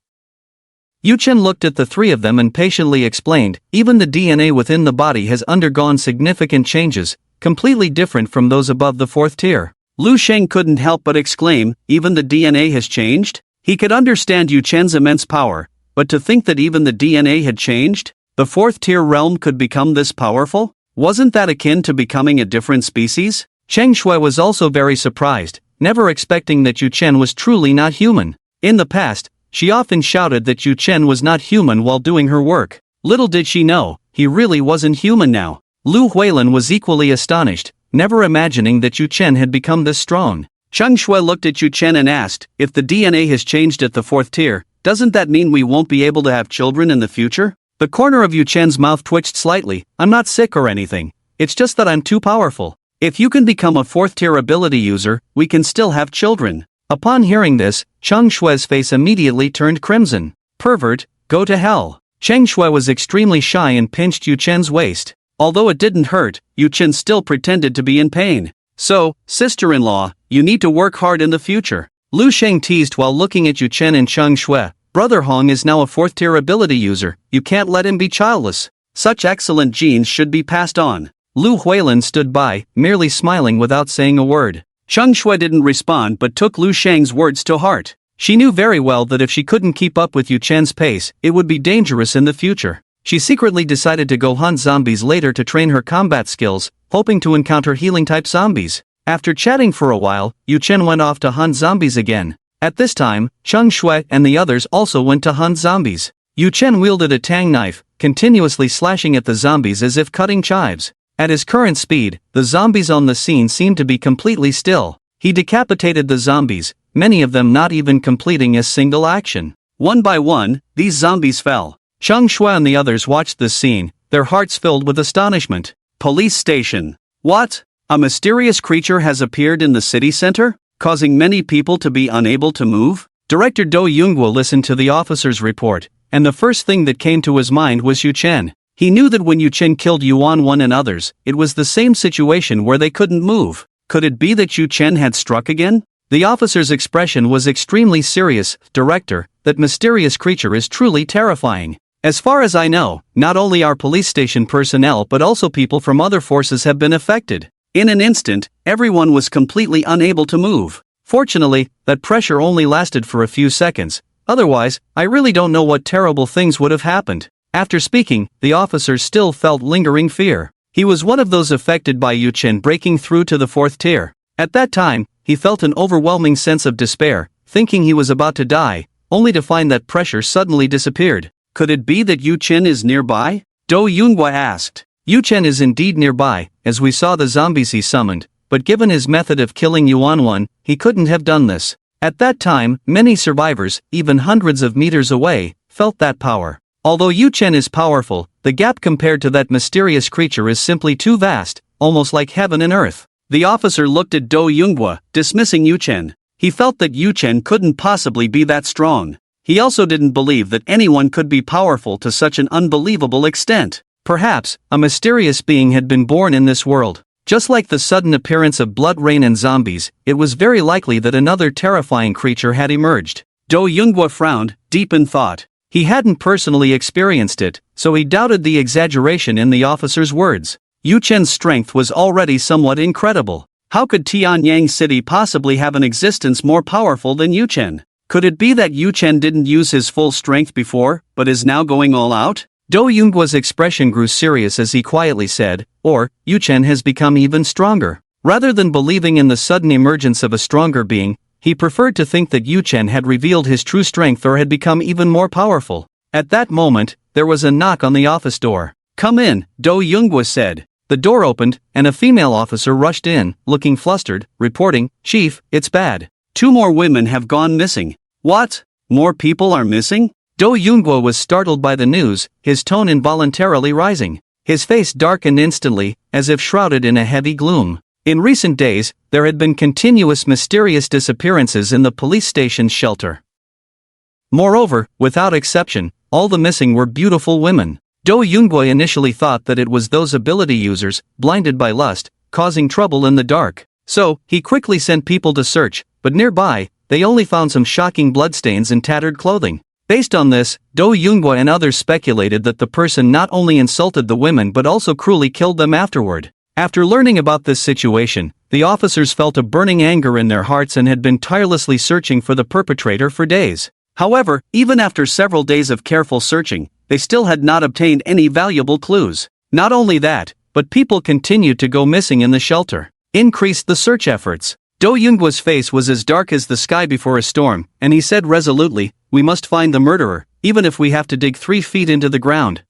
Yu Chen looked at the three of them and patiently explained, even the DNA within the body has undergone significant changes, completely different from those above the 4th tier. Lu Sheng couldn't help but exclaim, even the DNA has changed? He could understand Yu Chen's immense power, but to think that even the DNA had changed? The 4th tier realm could become this powerful? Wasn't that akin to becoming a different species? Cheng Shui was also very surprised, never expecting that Yu Chen was truly not human. In the past, she often shouted that Yu Chen was not human while doing her work. Little did she know, he really wasn't human now. Lu Huilin was equally astonished, never imagining that Yu Chen had become this strong. Cheng Shui looked at Yu Chen and asked, if the DNA has changed at the 4th tier, doesn't that mean we won't be able to have children in the future? The corner of Yu Chen's mouth twitched slightly. I'm not sick or anything. It's just that I'm too powerful. If you can become a 4th tier ability user, we can still have children. Upon hearing this, Cheng Shui's face immediately turned crimson. Pervert, go to hell. Cheng Shui was extremely shy and pinched Yu Chen's waist. Although it didn't hurt, Yu Chen still pretended to be in pain. So, sister-in-law, you need to work hard in the future. Lu Sheng teased while looking at Yu Chen and Cheng Shui. Brother Hong is now a 4th tier ability user, you can't let him be childless. Such excellent genes should be passed on. Lu Huilin stood by, merely smiling without saying a word. Cheng Shui didn't respond but took Lu Sheng's words to heart. She knew very well that if she couldn't keep up with Yu Chen's pace, it would be dangerous in the future. She secretly decided to go hunt zombies later to train her combat skills, hoping to encounter healing-type zombies. After chatting for a while, Yu Chen went off to hunt zombies again. At this time, Cheng Shui and the others also went to hunt zombies. Yu Chen wielded a tang knife, continuously slashing at the zombies as if cutting chives. At his current speed, the zombies on the scene seemed to be completely still. He decapitated the zombies, many of them not even completing a single action. One by one, these zombies fell. Cheng Shui and the others watched this scene, their hearts filled with astonishment. Police station. What? A mysterious creature has appeared in the city center, causing many people to be unable to move? Director Do Yunguo listened to the officer's report, and the first thing that came to his mind was Yu Chen. He knew that when Yu Chen killed Yuan Wan and others, it was the same situation where they couldn't move. Could it be that Yu Chen had struck again? The officer's expression was extremely serious. Director, that mysterious creature is truly terrifying. As far as I know, not only our police station personnel but also people from other forces have been affected. In an instant, everyone was completely unable to move. Fortunately, that pressure only lasted for a few seconds. Otherwise, I really don't know what terrible things would have happened. After speaking, the officer still felt lingering fear. He was one of those affected by Yu Chen breaking through to the 4th tier. At that time, he felt an overwhelming sense of despair, thinking he was about to die, only to find that pressure suddenly disappeared. Could it be that Yu Chen is nearby? Do Yunguo asked. Yu Chen is indeed nearby, as we saw the zombies he summoned, but given his method of killing Yuan Wan, he couldn't have done this. At that time, many survivors, even hundreds of meters away, felt that power. Although Yu Chen is powerful, the gap compared to that mysterious creature is simply too vast, almost like heaven and earth. The officer looked at Do Yunguo, dismissing Yu Chen. He felt that Yu Chen couldn't possibly be that strong. He also didn't believe that anyone could be powerful to such an unbelievable extent. Perhaps, a mysterious being had been born in this world. Just like the sudden appearance of blood rain and zombies, it was very likely that another terrifying creature had emerged. Do Yoonghwa frowned, deep in thought. He hadn't personally experienced it, so he doubted the exaggeration in the officer's words. Yu Chen's strength was already somewhat incredible. How could Tianyang City possibly have an existence more powerful than Yu Chen? Could it be that Yu Chen didn't use his full strength before, but is now going all out? Do Yoonghwa's expression grew serious as he quietly said, or, Yu Chen has become even stronger. Rather than believing in the sudden emergence of a stronger being, he preferred to think that Yu Chen had revealed his true strength or had become even more powerful. At that moment, there was a knock on the office door. "Come in," Do Yoonghwa said. The door opened, and a female officer rushed in, looking flustered, reporting, "Chief, it's bad. 2 more women have gone missing." "What? More people are missing?" Do Yoonghwa was startled by the news, his tone involuntarily rising. His face darkened instantly, as if shrouded in a heavy gloom. In recent days, there had been continuous mysterious disappearances in the police station's shelter. Moreover, without exception, all the missing were beautiful women. Do Yoonghwa initially thought that it was those ability users, blinded by lust, causing trouble in the dark. So, he quickly sent people to search, but nearby, they only found some shocking bloodstains and tattered clothing. Based on this, Do Yoonghwa and others speculated that the person not only insulted the women but also cruelly killed them afterward. After learning about this situation, the officers felt a burning anger in their hearts and had been tirelessly searching for the perpetrator for days. However, even after several days of careful searching, they still had not obtained any valuable clues. Not only that, but people continued to go missing in the shelter. Increased the search efforts. Do Yoonghwa's face was as dark as the sky before a storm, and he said resolutely, "We must find the murderer, even if we have to dig 3 feet into the ground.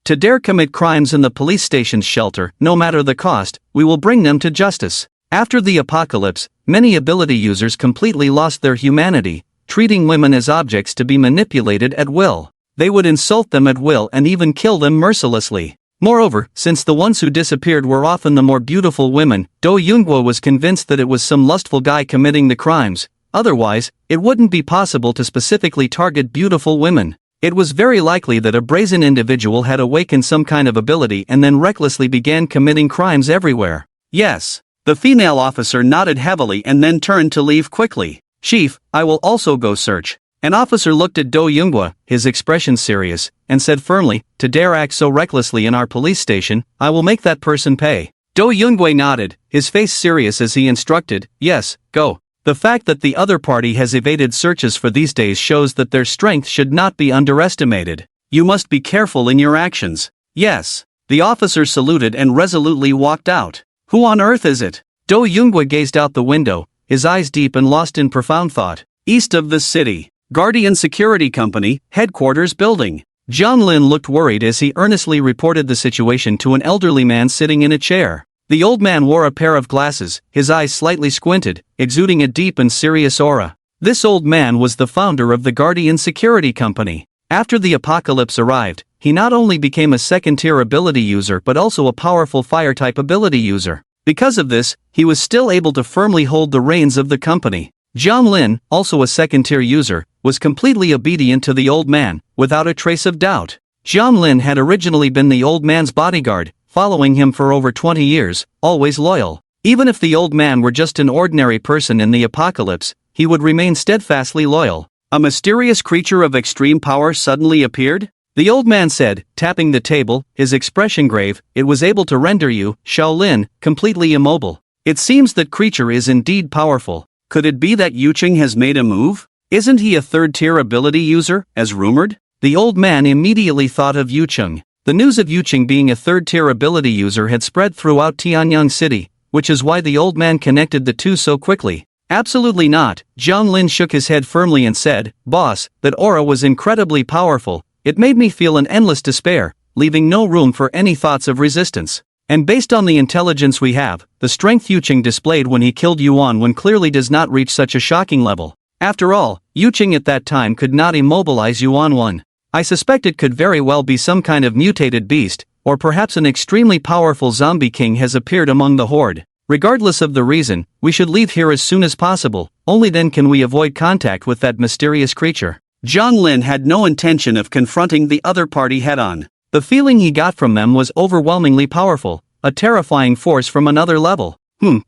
To dare commit crimes in the police station's shelter, no matter the cost, we will bring them to justice." After the apocalypse, many ability users completely lost their humanity, treating women as objects to be manipulated at will. They would insult them at will and even kill them mercilessly. Moreover, since the ones who disappeared were often the more beautiful women, Do Yoonghwa was convinced that it was some lustful guy committing the crimes. Otherwise, it wouldn't be possible to specifically target beautiful women. It was very likely that a brazen individual had awakened some kind of ability and then recklessly began committing crimes everywhere. "Yes." The female officer nodded heavily and then turned to leave quickly. "Chief, I will also go search." An officer looked at Do Yoonghwa, his expression serious, and said firmly, "To dare act so recklessly in our police station, I will make that person pay." Do Yoonghwa nodded, his face serious as he instructed, "Yes, go." The fact that the other party has evaded searches for these days shows that their strength should not be underestimated. "You must be careful in your actions." "Yes." The officer saluted and resolutely walked out. "Who on earth is it?" Do Yoonghwa gazed out the window, his eyes deep and lost in profound thought. "East of the city. Guardian Security Company, Headquarters Building." Jiang Lin looked worried as he earnestly reported the situation to an elderly man sitting in a chair. The old man wore a pair of glasses, his eyes slightly squinted, exuding a deep and serious aura. This old man was the founder of the Guardian Security Company. After the apocalypse arrived, he not only became a second-tier ability user but also a powerful fire-type ability user. Because of this, he was still able to firmly hold the reins of the company. Jiang Lin, also a second-tier user, was completely obedient to the old man, without a trace of doubt. Jiang Lin had originally been the old man's bodyguard, following him for over 20 years, always loyal. Even if the old man were just an ordinary person in the apocalypse, he would remain steadfastly loyal. A mysterious creature of extreme power suddenly appeared? The old man said, tapping the table, his expression grave. "It was able to render you, Shaolin, completely immobile. It seems that creature is indeed powerful. Could it be that Yu Cheng has made a move? Isn't he a third-tier ability user, as rumored?" The old man immediately thought of Yu Cheng. The news of Yu Cheng being a third-tier ability user had spread throughout Tianyang City, which is why the old man connected the two so quickly. "Absolutely not." Jiang Lin shook his head firmly and said, "Boss, that aura was incredibly powerful. It made me feel an endless despair, leaving no room for any thoughts of resistance. And based on the intelligence we have, the strength Yu Cheng displayed when he killed Yuan Wen clearly does not reach such a shocking level. After all, Yu Cheng at that time could not immobilize Yuan Wen. I suspect it could very well be some kind of mutated beast, or perhaps an extremely powerful zombie king has appeared among the horde. Regardless of the reason, we should leave here as soon as possible, only then can we avoid contact with that mysterious creature." Jiang Lin had no intention of confronting the other party head-on. The feeling he got from them was overwhelmingly powerful, a terrifying force from another level.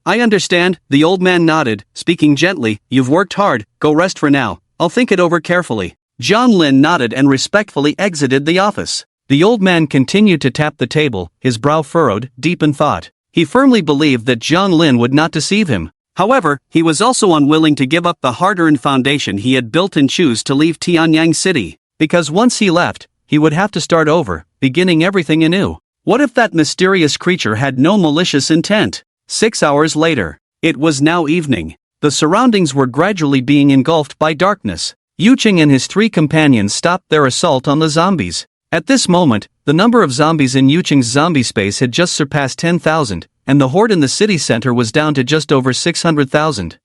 I understand, the old man nodded, speaking gently. You've worked hard, go rest for now, I'll think it over carefully. John Lin nodded and respectfully exited the office. The old man continued to tap the table, his brow furrowed, deep in thought. He firmly believed that John Lin would not deceive him. However, he was also unwilling to give up the hard-earned foundation he had built and choose to leave Tianyang City. Because once he left, he would have to start over, beginning everything anew. What if that mysterious creature had no malicious intent? 6 hours later. It was now evening. The surroundings were gradually being engulfed by darkness. Yuqing and his 3 companions stopped their assault on the zombies. At this moment, the number of zombies in Yuqing's zombie space had just surpassed 10,000, and the horde in the city center was down to just over 600,000.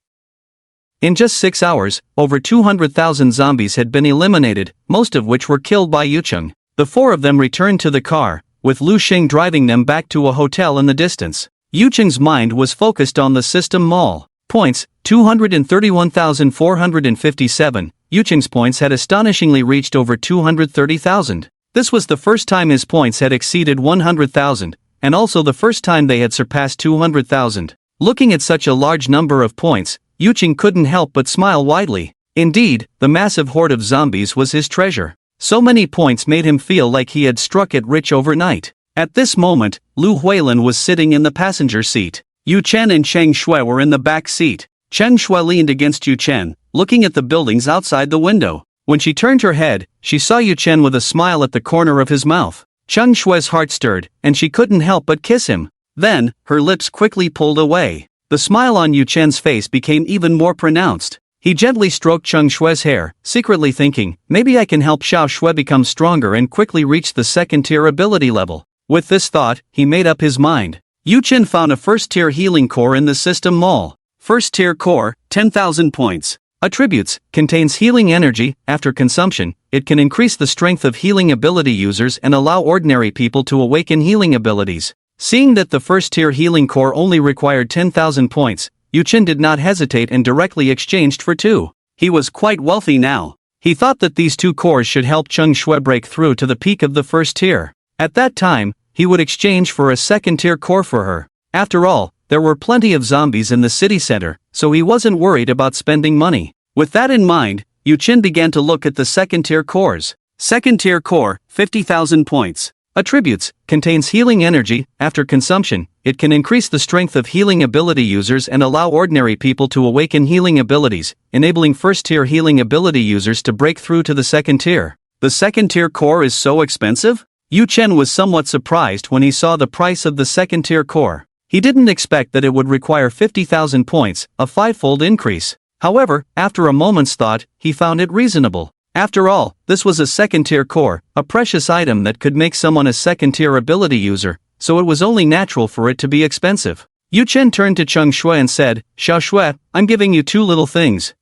In just 6 hours, over 200,000 zombies had been eliminated, most of which were killed by Yuqing. The 4 of them returned to the car, with Lu Xing driving them back to a hotel in the distance. Yuqing's mind was focused on the system mall. Points, 231,457. Yuqing's points had astonishingly reached over 230,000. This was the first time his points had exceeded 100,000, and also the first time they had surpassed 200,000. Looking at such a large number of points, Yuqing couldn't help but smile widely. Indeed, the massive horde of zombies was his treasure. So many points made him feel like he had struck it rich overnight. At this moment, Lu Huilin was sitting in the passenger seat. Yu Chen and Cheng Shui were in the back seat. Cheng Shui leaned against Yu Chen, looking at the buildings outside the window. When she turned her head, she saw Yu Chen with a smile at the corner of his mouth. Cheng Shui's heart stirred, and she couldn't help but kiss him. Then, her lips quickly pulled away. The smile on Yu Chen's face became even more pronounced. He gently stroked Cheng Shui's hair, secretly thinking, maybe I can help Xiao Shui become stronger and quickly reach the second-tier ability level. With this thought, he made up his mind. Yu Chen found a first-tier healing core in the system mall. First-tier core, 10,000 points. Attributes, contains healing energy. After consumption, it can increase the strength of healing ability users and allow ordinary people to awaken healing abilities. Seeing that the first-tier healing core only required 10,000 points, Yu Chen did not hesitate and directly exchanged for 2. He was quite wealthy now. He thought that these 2 cores should help Cheng Shui break through to the peak of the first tier. At that time, he would exchange for a second-tier core for her. After all, there were plenty of zombies in the city center, so he wasn't worried about spending money. With that in mind, Yu Chen began to look at the second-tier cores. Second-tier core, 50,000 points. Attributes, contains healing energy. After consumption, it can increase the strength of healing ability users and allow ordinary people to awaken healing abilities, enabling first-tier healing ability users to break through to the second tier. The second-tier core is so expensive? Yu Chen was somewhat surprised when he saw the price of the second-tier core. He didn't expect that it would require 50,000 points, a 5-fold increase. However, after a moment's thought, he found it reasonable. After all, this was a second-tier core, a precious item that could make someone a second-tier ability user, so it was only natural for it to be expensive. Yu Chen turned to Cheng Shui and said, Xiao Shui, I'm giving you 2 little things.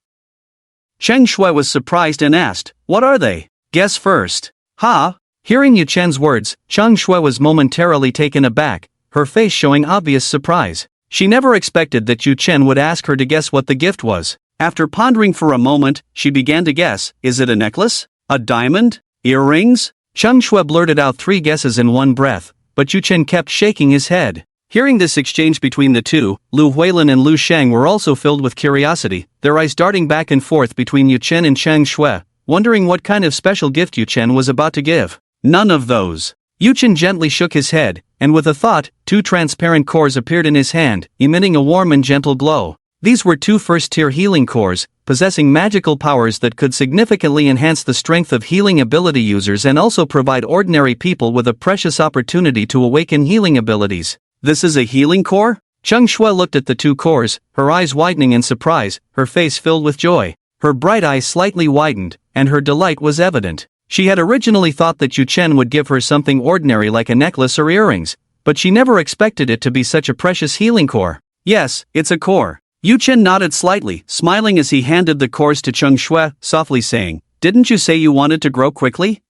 Cheng Shui was surprised and asked, what are they? Guess first. Ha! Hearing Yu Chen's words, Cheng Shui was momentarily taken aback, her face showing obvious surprise. She never expected that Yu Chen would ask her to guess what the gift was. After pondering for a moment, she began to guess, is it a necklace? A diamond? Earrings? Cheng Shui blurted out 3 guesses in one breath, but Yu Chen kept shaking his head. Hearing this exchange between the 2, Lu Huilin and Lu Shang were also filled with curiosity, their eyes darting back and forth between Yu Chen and Cheng Shui, wondering what kind of special gift Yu Chen was about to give. None of those. Yu Chen gently shook his head, and with a thought, 2 transparent cores appeared in his hand, emitting a warm and gentle glow. These were 2 first-tier healing cores, possessing magical powers that could significantly enhance the strength of healing ability users and also provide ordinary people with a precious opportunity to awaken healing abilities. This is a healing core? Cheng Shui looked at the 2 cores, her eyes widening in surprise, her face filled with joy. Her bright eyes slightly widened, and her delight was evident. She had originally thought that Yu Chen would give her something ordinary like a necklace or earrings, but she never expected it to be such a precious healing core. Yes, it's a core. Yu Chen nodded slightly, smiling as he handed the cores to Cheng Shui, softly saying, didn't you say you wanted to grow quickly?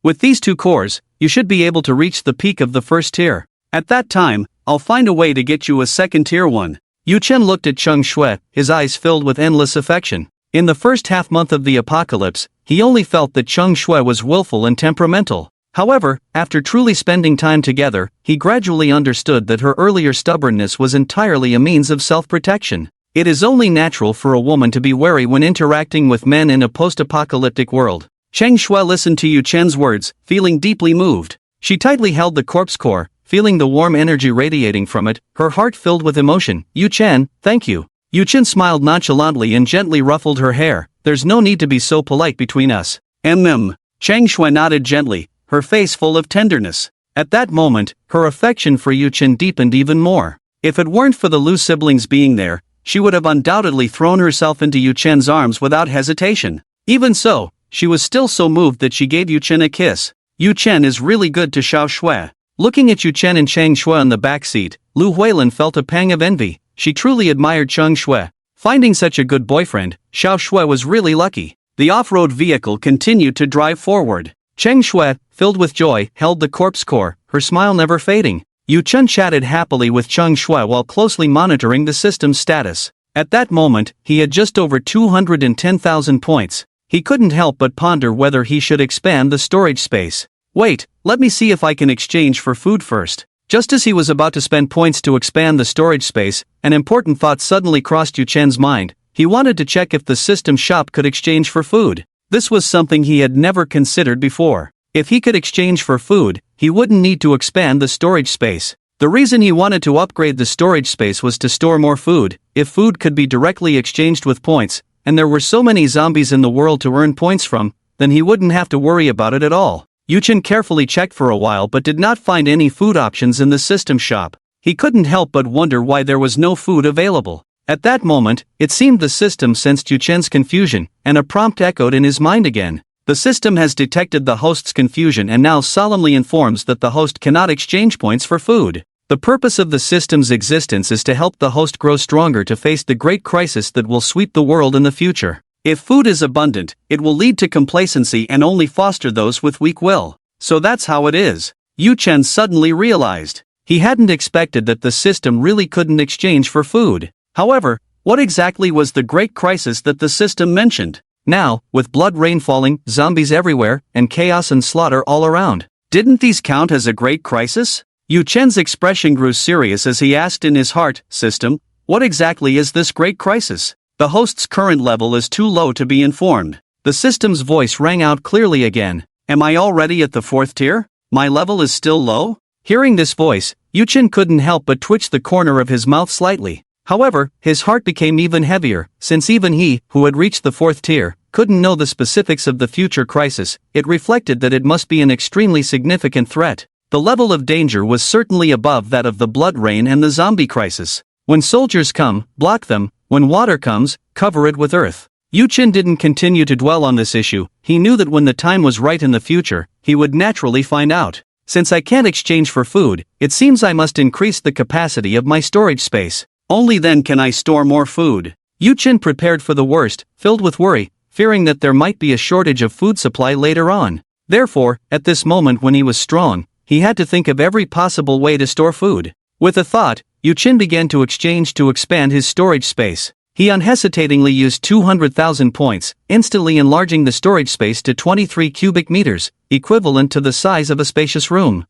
With these 2 cores, you should be able to reach the peak of the first tier. At that time, I'll find a way to get you a second-tier one. Yu Chen looked at Cheng Shui, his eyes filled with endless affection. In the first half-month of the apocalypse, he only felt that Cheng Shui was willful and temperamental. However, after truly spending time together, he gradually understood that her earlier stubbornness was entirely a means of self-protection. It is only natural for a woman to be wary when interacting with men in a post-apocalyptic world. Cheng Shui listened to Yu Chen's words, feeling deeply moved. She tightly held the corpse core, feeling the warm energy radiating from it, her heart filled with emotion. Yu Chen, thank you. Yu Chen smiled nonchalantly and gently ruffled her hair. There's no need to be so polite between us. Cheng Shui nodded gently, her face full of tenderness. At that moment, her affection for Yu Chen deepened even more. If it weren't for the Lu siblings being there, she would have undoubtedly thrown herself into Yu Chen's arms without hesitation. Even so, she was still so moved that she gave Yu Chen a kiss. Yu Chen is really good to Xiao Shui. Looking at Yu Chen and Cheng Shui on the back seat, Lu Huilin felt a pang of envy. She truly admired Cheng Shui. Finding such a good boyfriend, Xiao Shui was really lucky. The off-road vehicle continued to drive forward. Cheng Shui, filled with joy, held the corpse core, her smile never fading. Yu Chen chatted happily with Cheng Shui while closely monitoring the system's status. At that moment, he had just over 210,000 points. He couldn't help but ponder whether he should expand the storage space. Wait, let me see if I can exchange for food first. Just as he was about to spend points to expand the storage space, an important thought suddenly crossed Yu Chen's mind. He wanted to check if the system shop could exchange for food. This was something he had never considered before. If he could exchange for food, he wouldn't need to expand the storage space. The reason he wanted to upgrade the storage space was to store more food. If food could be directly exchanged with points, and there were so many zombies in the world to earn points from, then he wouldn't have to worry about it at all. Yu Chen carefully checked for a while but did not find any food options in the system shop. He couldn't help but wonder why there was no food available. At that moment, it seemed the system sensed Yu Chen's confusion, and a prompt echoed in his mind again. The system has detected the host's confusion and now solemnly informs that the host cannot exchange points for food. The purpose of the system's existence is to help the host grow stronger to face the great crisis that will sweep the world in the future. If food is abundant, it will lead to complacency and only foster those with weak will. So that's how it is. Yu Chen suddenly realized. He hadn't expected that the system really couldn't exchange for food. However, what exactly was the great crisis that the system mentioned? Now, with blood rain falling, zombies everywhere, and chaos and slaughter all around, didn't these count as a great crisis? Yu Chen's expression grew serious as he asked in his heart, System, what exactly is this great crisis? The host's current level is too low to be informed. The system's voice rang out clearly again. Am I already at the 4th tier? My level is still low? Hearing this voice, Yu Chen couldn't help but twitch the corner of his mouth slightly. However, his heart became even heavier, since even he, who had reached the 4th tier, couldn't know the specifics of the future crisis. It reflected that it must be an extremely significant threat. The level of danger was certainly above that of the blood rain and the zombie crisis. When soldiers come, block them. When water comes, cover it with earth. Yu Chen didn't continue to dwell on this issue. He knew that when the time was right in the future, he would naturally find out. Since I can't exchange for food, it seems I must increase the capacity of my storage space. Only then can I store more food. Yu Chen prepared for the worst, filled with worry, fearing that there might be a shortage of food supply later on. Therefore, at this moment when he was strong, he had to think of every possible way to store food. With a thought, Yu Chen began to exchange to expand his storage space. He unhesitatingly used 200,000 points, instantly enlarging the storage space to 23 cubic meters, equivalent to the size of a spacious room.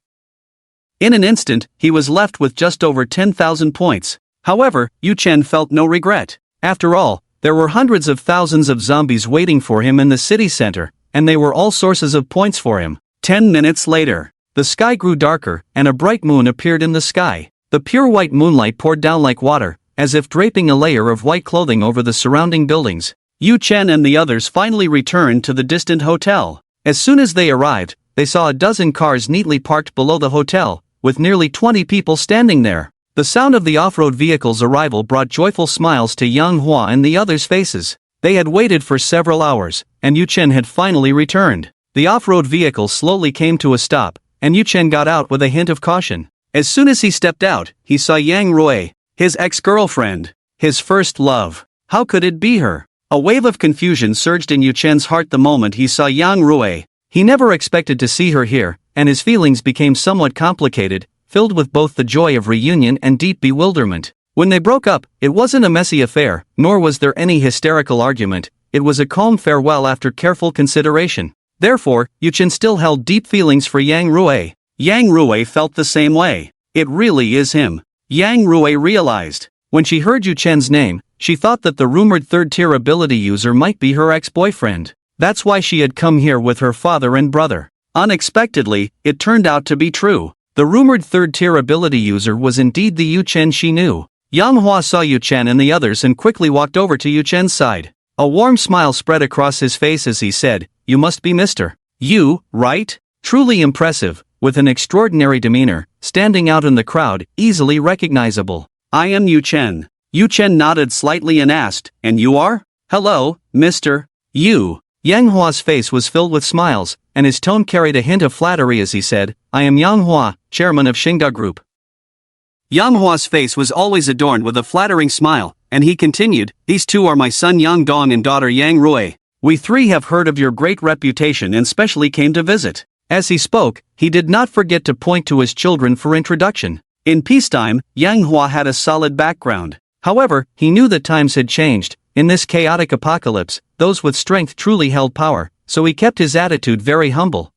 In an instant, he was left with just over 10,000 points. However, Yu Chen felt no regret. After all, there were hundreds of thousands of zombies waiting for him in the city center, and they were all sources of points for him. 10 minutes later, the sky grew darker, and a bright moon appeared in the sky. The pure white moonlight poured down like water, as if draping a layer of white clothing over the surrounding buildings. Yu Chen and the others finally returned to the distant hotel. As soon as they arrived, they saw a dozen cars neatly parked below the hotel, with nearly 20 people standing there. The sound of the off-road vehicle's arrival brought joyful smiles to Yang Hua and the others' faces. They had waited for several hours, and Yu Chen had finally returned. The off-road vehicle slowly came to a stop, and Yu Chen got out with a hint of caution. As soon as he stepped out, he saw Yang Rui, his ex-girlfriend, his first love. How could it be her? A wave of confusion surged in Yu Chen's heart the moment he saw Yang Rui. He never expected to see her here, and his feelings became somewhat complicated, filled with both the joy of reunion and deep bewilderment. When they broke up, it wasn't a messy affair, nor was there any hysterical argument. It was a calm farewell after careful consideration. Therefore, Yu Chen still held deep feelings for Yang Rui. Yang Rui felt the same way. It really is him. Yang Rui realized. When she heard Yu Chen's name, she thought that the rumored third-tier ability user might be her ex-boyfriend. That's why she had come here with her father and brother. Unexpectedly, it turned out to be true. The rumored third-tier ability user was indeed the Yu Chen she knew. Yang Hua saw Yu Chen and the others and quickly walked over to Yu Chen's side. A warm smile spread across his face as he said, "You must be Mr. Yu, right?" Truly impressive, with an extraordinary demeanor, standing out in the crowd, easily recognizable. "I am Yu Chen." Yu Chen nodded slightly and asked, "And you are?" "Hello, Mr. Yu." Yang Hua's face was filled with smiles, and his tone carried a hint of flattery as he said, "I am Yang Hua, chairman of Xingda Group." Yang Hua's face was always adorned with a flattering smile, and he continued, "These two are my son Yang Dong and daughter Yang Rui. We three have heard of your great reputation and specially came to visit." As he spoke, he did not forget to point to his children for introduction. In peacetime, Yang Hua had a solid background. However, he knew that times had changed. In this chaotic apocalypse, those with strength truly held power, so he kept his attitude very humble.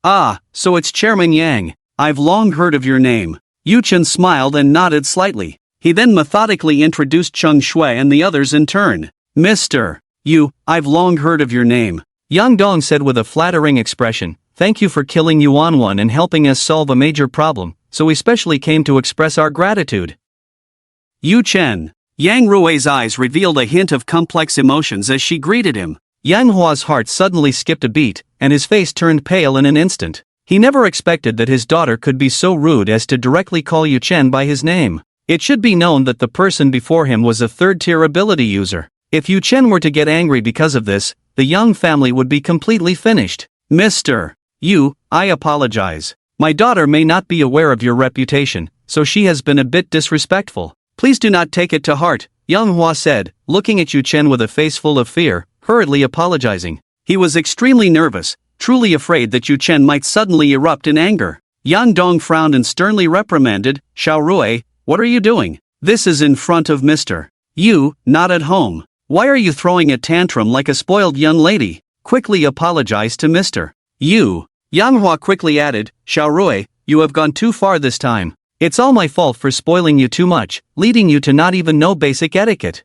"Ah, so it's Chairman Yang. I've long heard of your name." Yu Chen smiled and nodded slightly. He then methodically introduced Cheng Shui and the others in turn. "Mr. Yu, I've long heard of your name." Yang Dong said with a flattering expression, "Thank you for killing Yuan and helping us solve a major problem, so we specially came to express our gratitude." Yu Chen. Yang Rui's eyes revealed a hint of complex emotions as she greeted him. Yang Hua's heart suddenly skipped a beat, and his face turned pale in an instant. He never expected that his daughter could be so rude as to directly call Yu Chen by his name. It should be known that the person before him was a third-tier ability user. If Yu Chen were to get angry because of this, the Yang family would be completely finished. "Mr. Yu, I apologize. My daughter may not be aware of your reputation, so she has been a bit disrespectful. Please do not take it to heart," Yang Hua said, looking at Yu Chen with a face full of fear, hurriedly apologizing. He was extremely nervous, truly afraid that Yu Chen might suddenly erupt in anger. Yang Dong frowned and sternly reprimanded, "Xiao Rui, what are you doing? This is in front of Mr. Yu, not at home. Why are you throwing a tantrum like a spoiled young lady? Quickly apologize to Mr. Yu." Yang Hua quickly added, "Xiao Rui, you have gone too far this time. It's all my fault for spoiling you too much, leading you to not even know basic etiquette.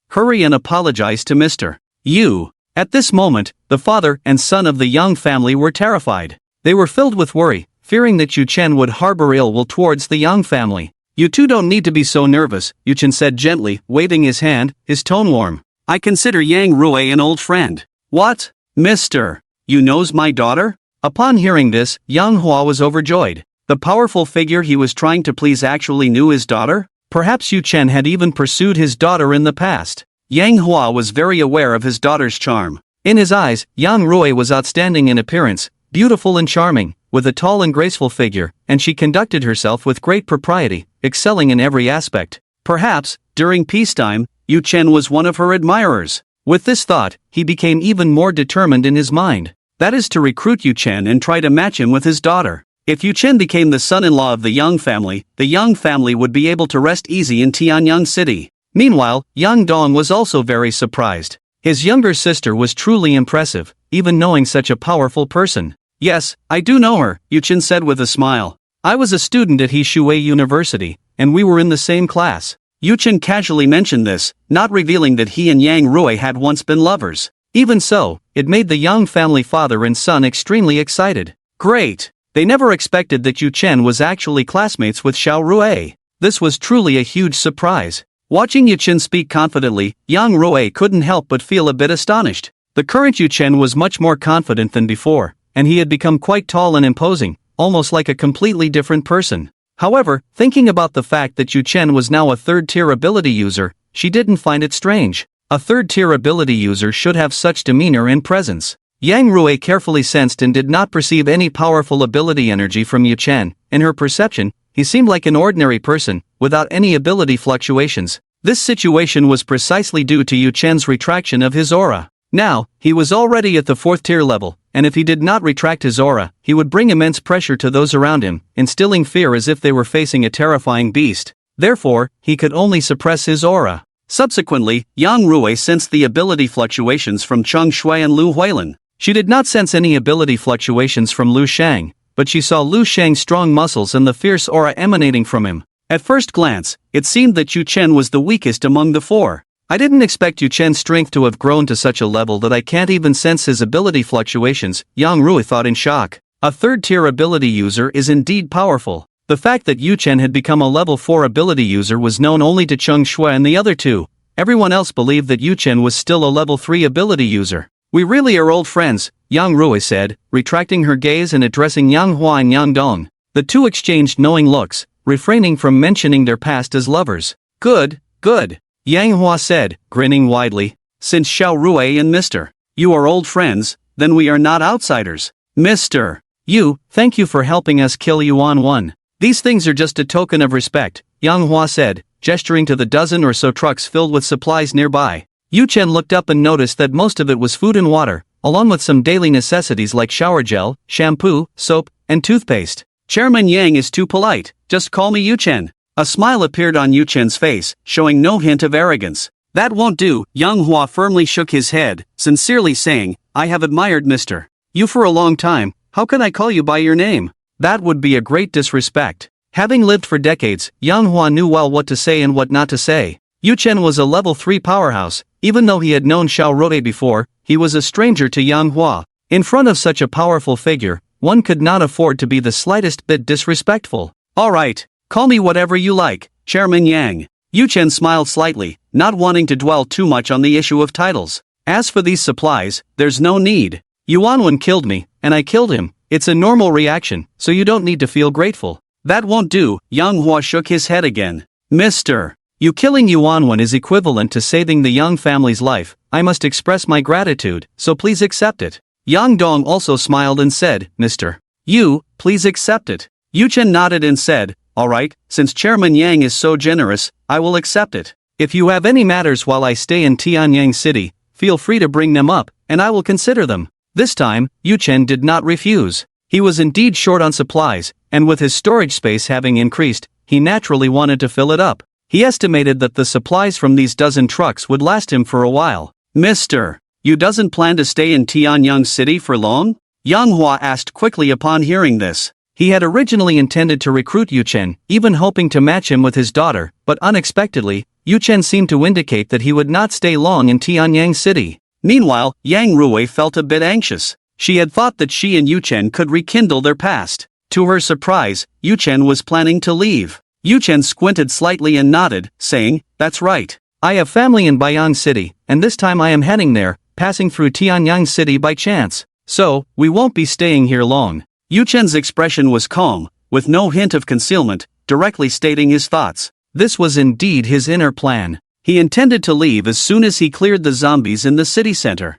Hurry and apologize to Mr. Yu." At this moment, the father and son of the Yang family were terrified. They were filled with worry, fearing that Yu Chen would harbor ill will towards the Yang family. "You two don't need to be so nervous," Yu Chen said gently, waving his hand, his tone warm. "I consider Yang Rui an old friend." "What? Mr. Yu knows my daughter?" Upon hearing this, Yang Hua was overjoyed. The powerful figure he was trying to please actually knew his daughter? Perhaps Yu Chen had even pursued his daughter in the past. Yang Hua was very aware of his daughter's charm. In his eyes, Yang Rui was outstanding in appearance, beautiful and charming, with a tall and graceful figure, and she conducted herself with great propriety, excelling in every aspect. Perhaps, during peacetime, Yu Chen was one of her admirers. With this thought, he became even more determined in his mind. That is to recruit Yu Chen and try to match him with his daughter. If Yu Chen became the son-in-law of the Yang family would be able to rest easy in Tianyang City. Meanwhile, Yang Dong was also very surprised. His younger sister was truly impressive, even knowing such a powerful person. "Yes, I do know her," Yu Chen said with a smile. "I was a student at Hishui University, and we were in the same class." Yu Chen casually mentioned this, not revealing that he and Yang Rui had once been lovers. Even so, it made the Yang family father and son extremely excited. Great! They never expected that Yu Chen was actually classmates with Xiao Rui. This was truly a huge surprise. Watching Yu Chen speak confidently, Yang Rui couldn't help but feel a bit astonished. The current Yu Chen was much more confident than before, and he had become quite tall and imposing, almost like a completely different person. However, thinking about the fact that Yu Chen was now a third-tier ability user, she didn't find it strange. A third-tier ability user should have such demeanor and presence. Yang Rui carefully sensed and did not perceive any powerful ability energy from Yu Chen. In her perception, he seemed like an ordinary person, without any ability fluctuations. This situation was precisely due to Yu Chen's retraction of his aura. Now, he was already at the 4th tier level, and if he did not retract his aura, he would bring immense pressure to those around him, instilling fear as if they were facing a terrifying beast. Therefore, he could only suppress his aura. Subsequently, Yang Rui sensed the ability fluctuations from Cheng Shui and Lu Huilin. She did not sense any ability fluctuations from Lu Shang, but she saw Lu Shang's strong muscles and the fierce aura emanating from him. At first glance, it seemed that Yu Chen was the weakest among the four. I didn't expect Yu Chen's strength to have grown to such a level that I can't even sense his ability fluctuations, Yang Rui thought in shock. A third-tier ability user is indeed powerful. The fact that Yu Chen had become a level 4 ability user was known only to Cheng Shui and the other two. Everyone else believed that Yu Chen was still a level 3 ability user. We really are old friends, Yang Rui said, retracting her gaze and addressing Yang Hua and Yang Dong. The two exchanged knowing looks, refraining from mentioning their past as lovers. Good, good, Yang Hua said, grinning widely. Since Xiao Rui and Mr. You are old friends, then we are not outsiders. Mr. You, thank you for helping us kill Yuan 1. These things are just a token of respect, Yang Hua said, gesturing to the dozen or so trucks filled with supplies nearby. Yu Chen looked up and noticed that most of it was food and water, along with some daily necessities like shower gel, shampoo, soap, and toothpaste. Chairman Yang is too polite, just call me Yu Chen. A smile appeared on Yu Chen's face, showing no hint of arrogance. That won't do, Yang Hua firmly shook his head, sincerely saying, I have admired Mr. You for a long time, how can I call you by your name? That would be a great disrespect. Having lived for decades, Yang Hua knew well what to say and what not to say. Yu Chen was a level 3 powerhouse. Even though he had known Xiao Rode before, he was a stranger to Yang Hua. In front of such a powerful figure, one could not afford to be the slightest bit disrespectful. Alright, call me whatever you like, Chairman Yang. Yu Chen smiled slightly, not wanting to dwell too much on the issue of titles. As for these supplies, there's no need. Yuanwen killed me, and I killed him. It's a normal reaction, so you don't need to feel grateful. That won't do, Yang Hua shook his head again. Mr. You killing Yuanwen is equivalent to saving the Yang family's life. I must express my gratitude, so please accept it. Yang Dong also smiled and said, Mr. You, please accept it. Yu Chen nodded and said, Alright, since Chairman Yang is so generous, I will accept it. If you have any matters while I stay in Tianyang City, feel free to bring them up, and I will consider them. This time, Yu Chen did not refuse. He was indeed short on supplies, and with his storage space having increased, he naturally wanted to fill it up. He estimated that the supplies from these dozen trucks would last him for a while. Mr. You doesn't plan to stay in Tianyang City for long? Yang Hua asked quickly upon hearing this. He had originally intended to recruit Yu Chen, even hoping to match him with his daughter, but unexpectedly, Yu Chen seemed to indicate that he would not stay long in Tianyang City. Meanwhile, Yang Rui felt a bit anxious. She had thought that she and Yu Chen could rekindle their past. To her surprise, Yu Chen was planning to leave. Yu Chen squinted slightly and nodded, saying, That's right. I have family in Baiyang City, and this time I am heading there, passing through Tianyang City by chance. So, we won't be staying here long. Yu Chen's expression was calm, with no hint of concealment, directly stating his thoughts. This was indeed his inner plan. He intended to leave as soon as he cleared the zombies in the city center.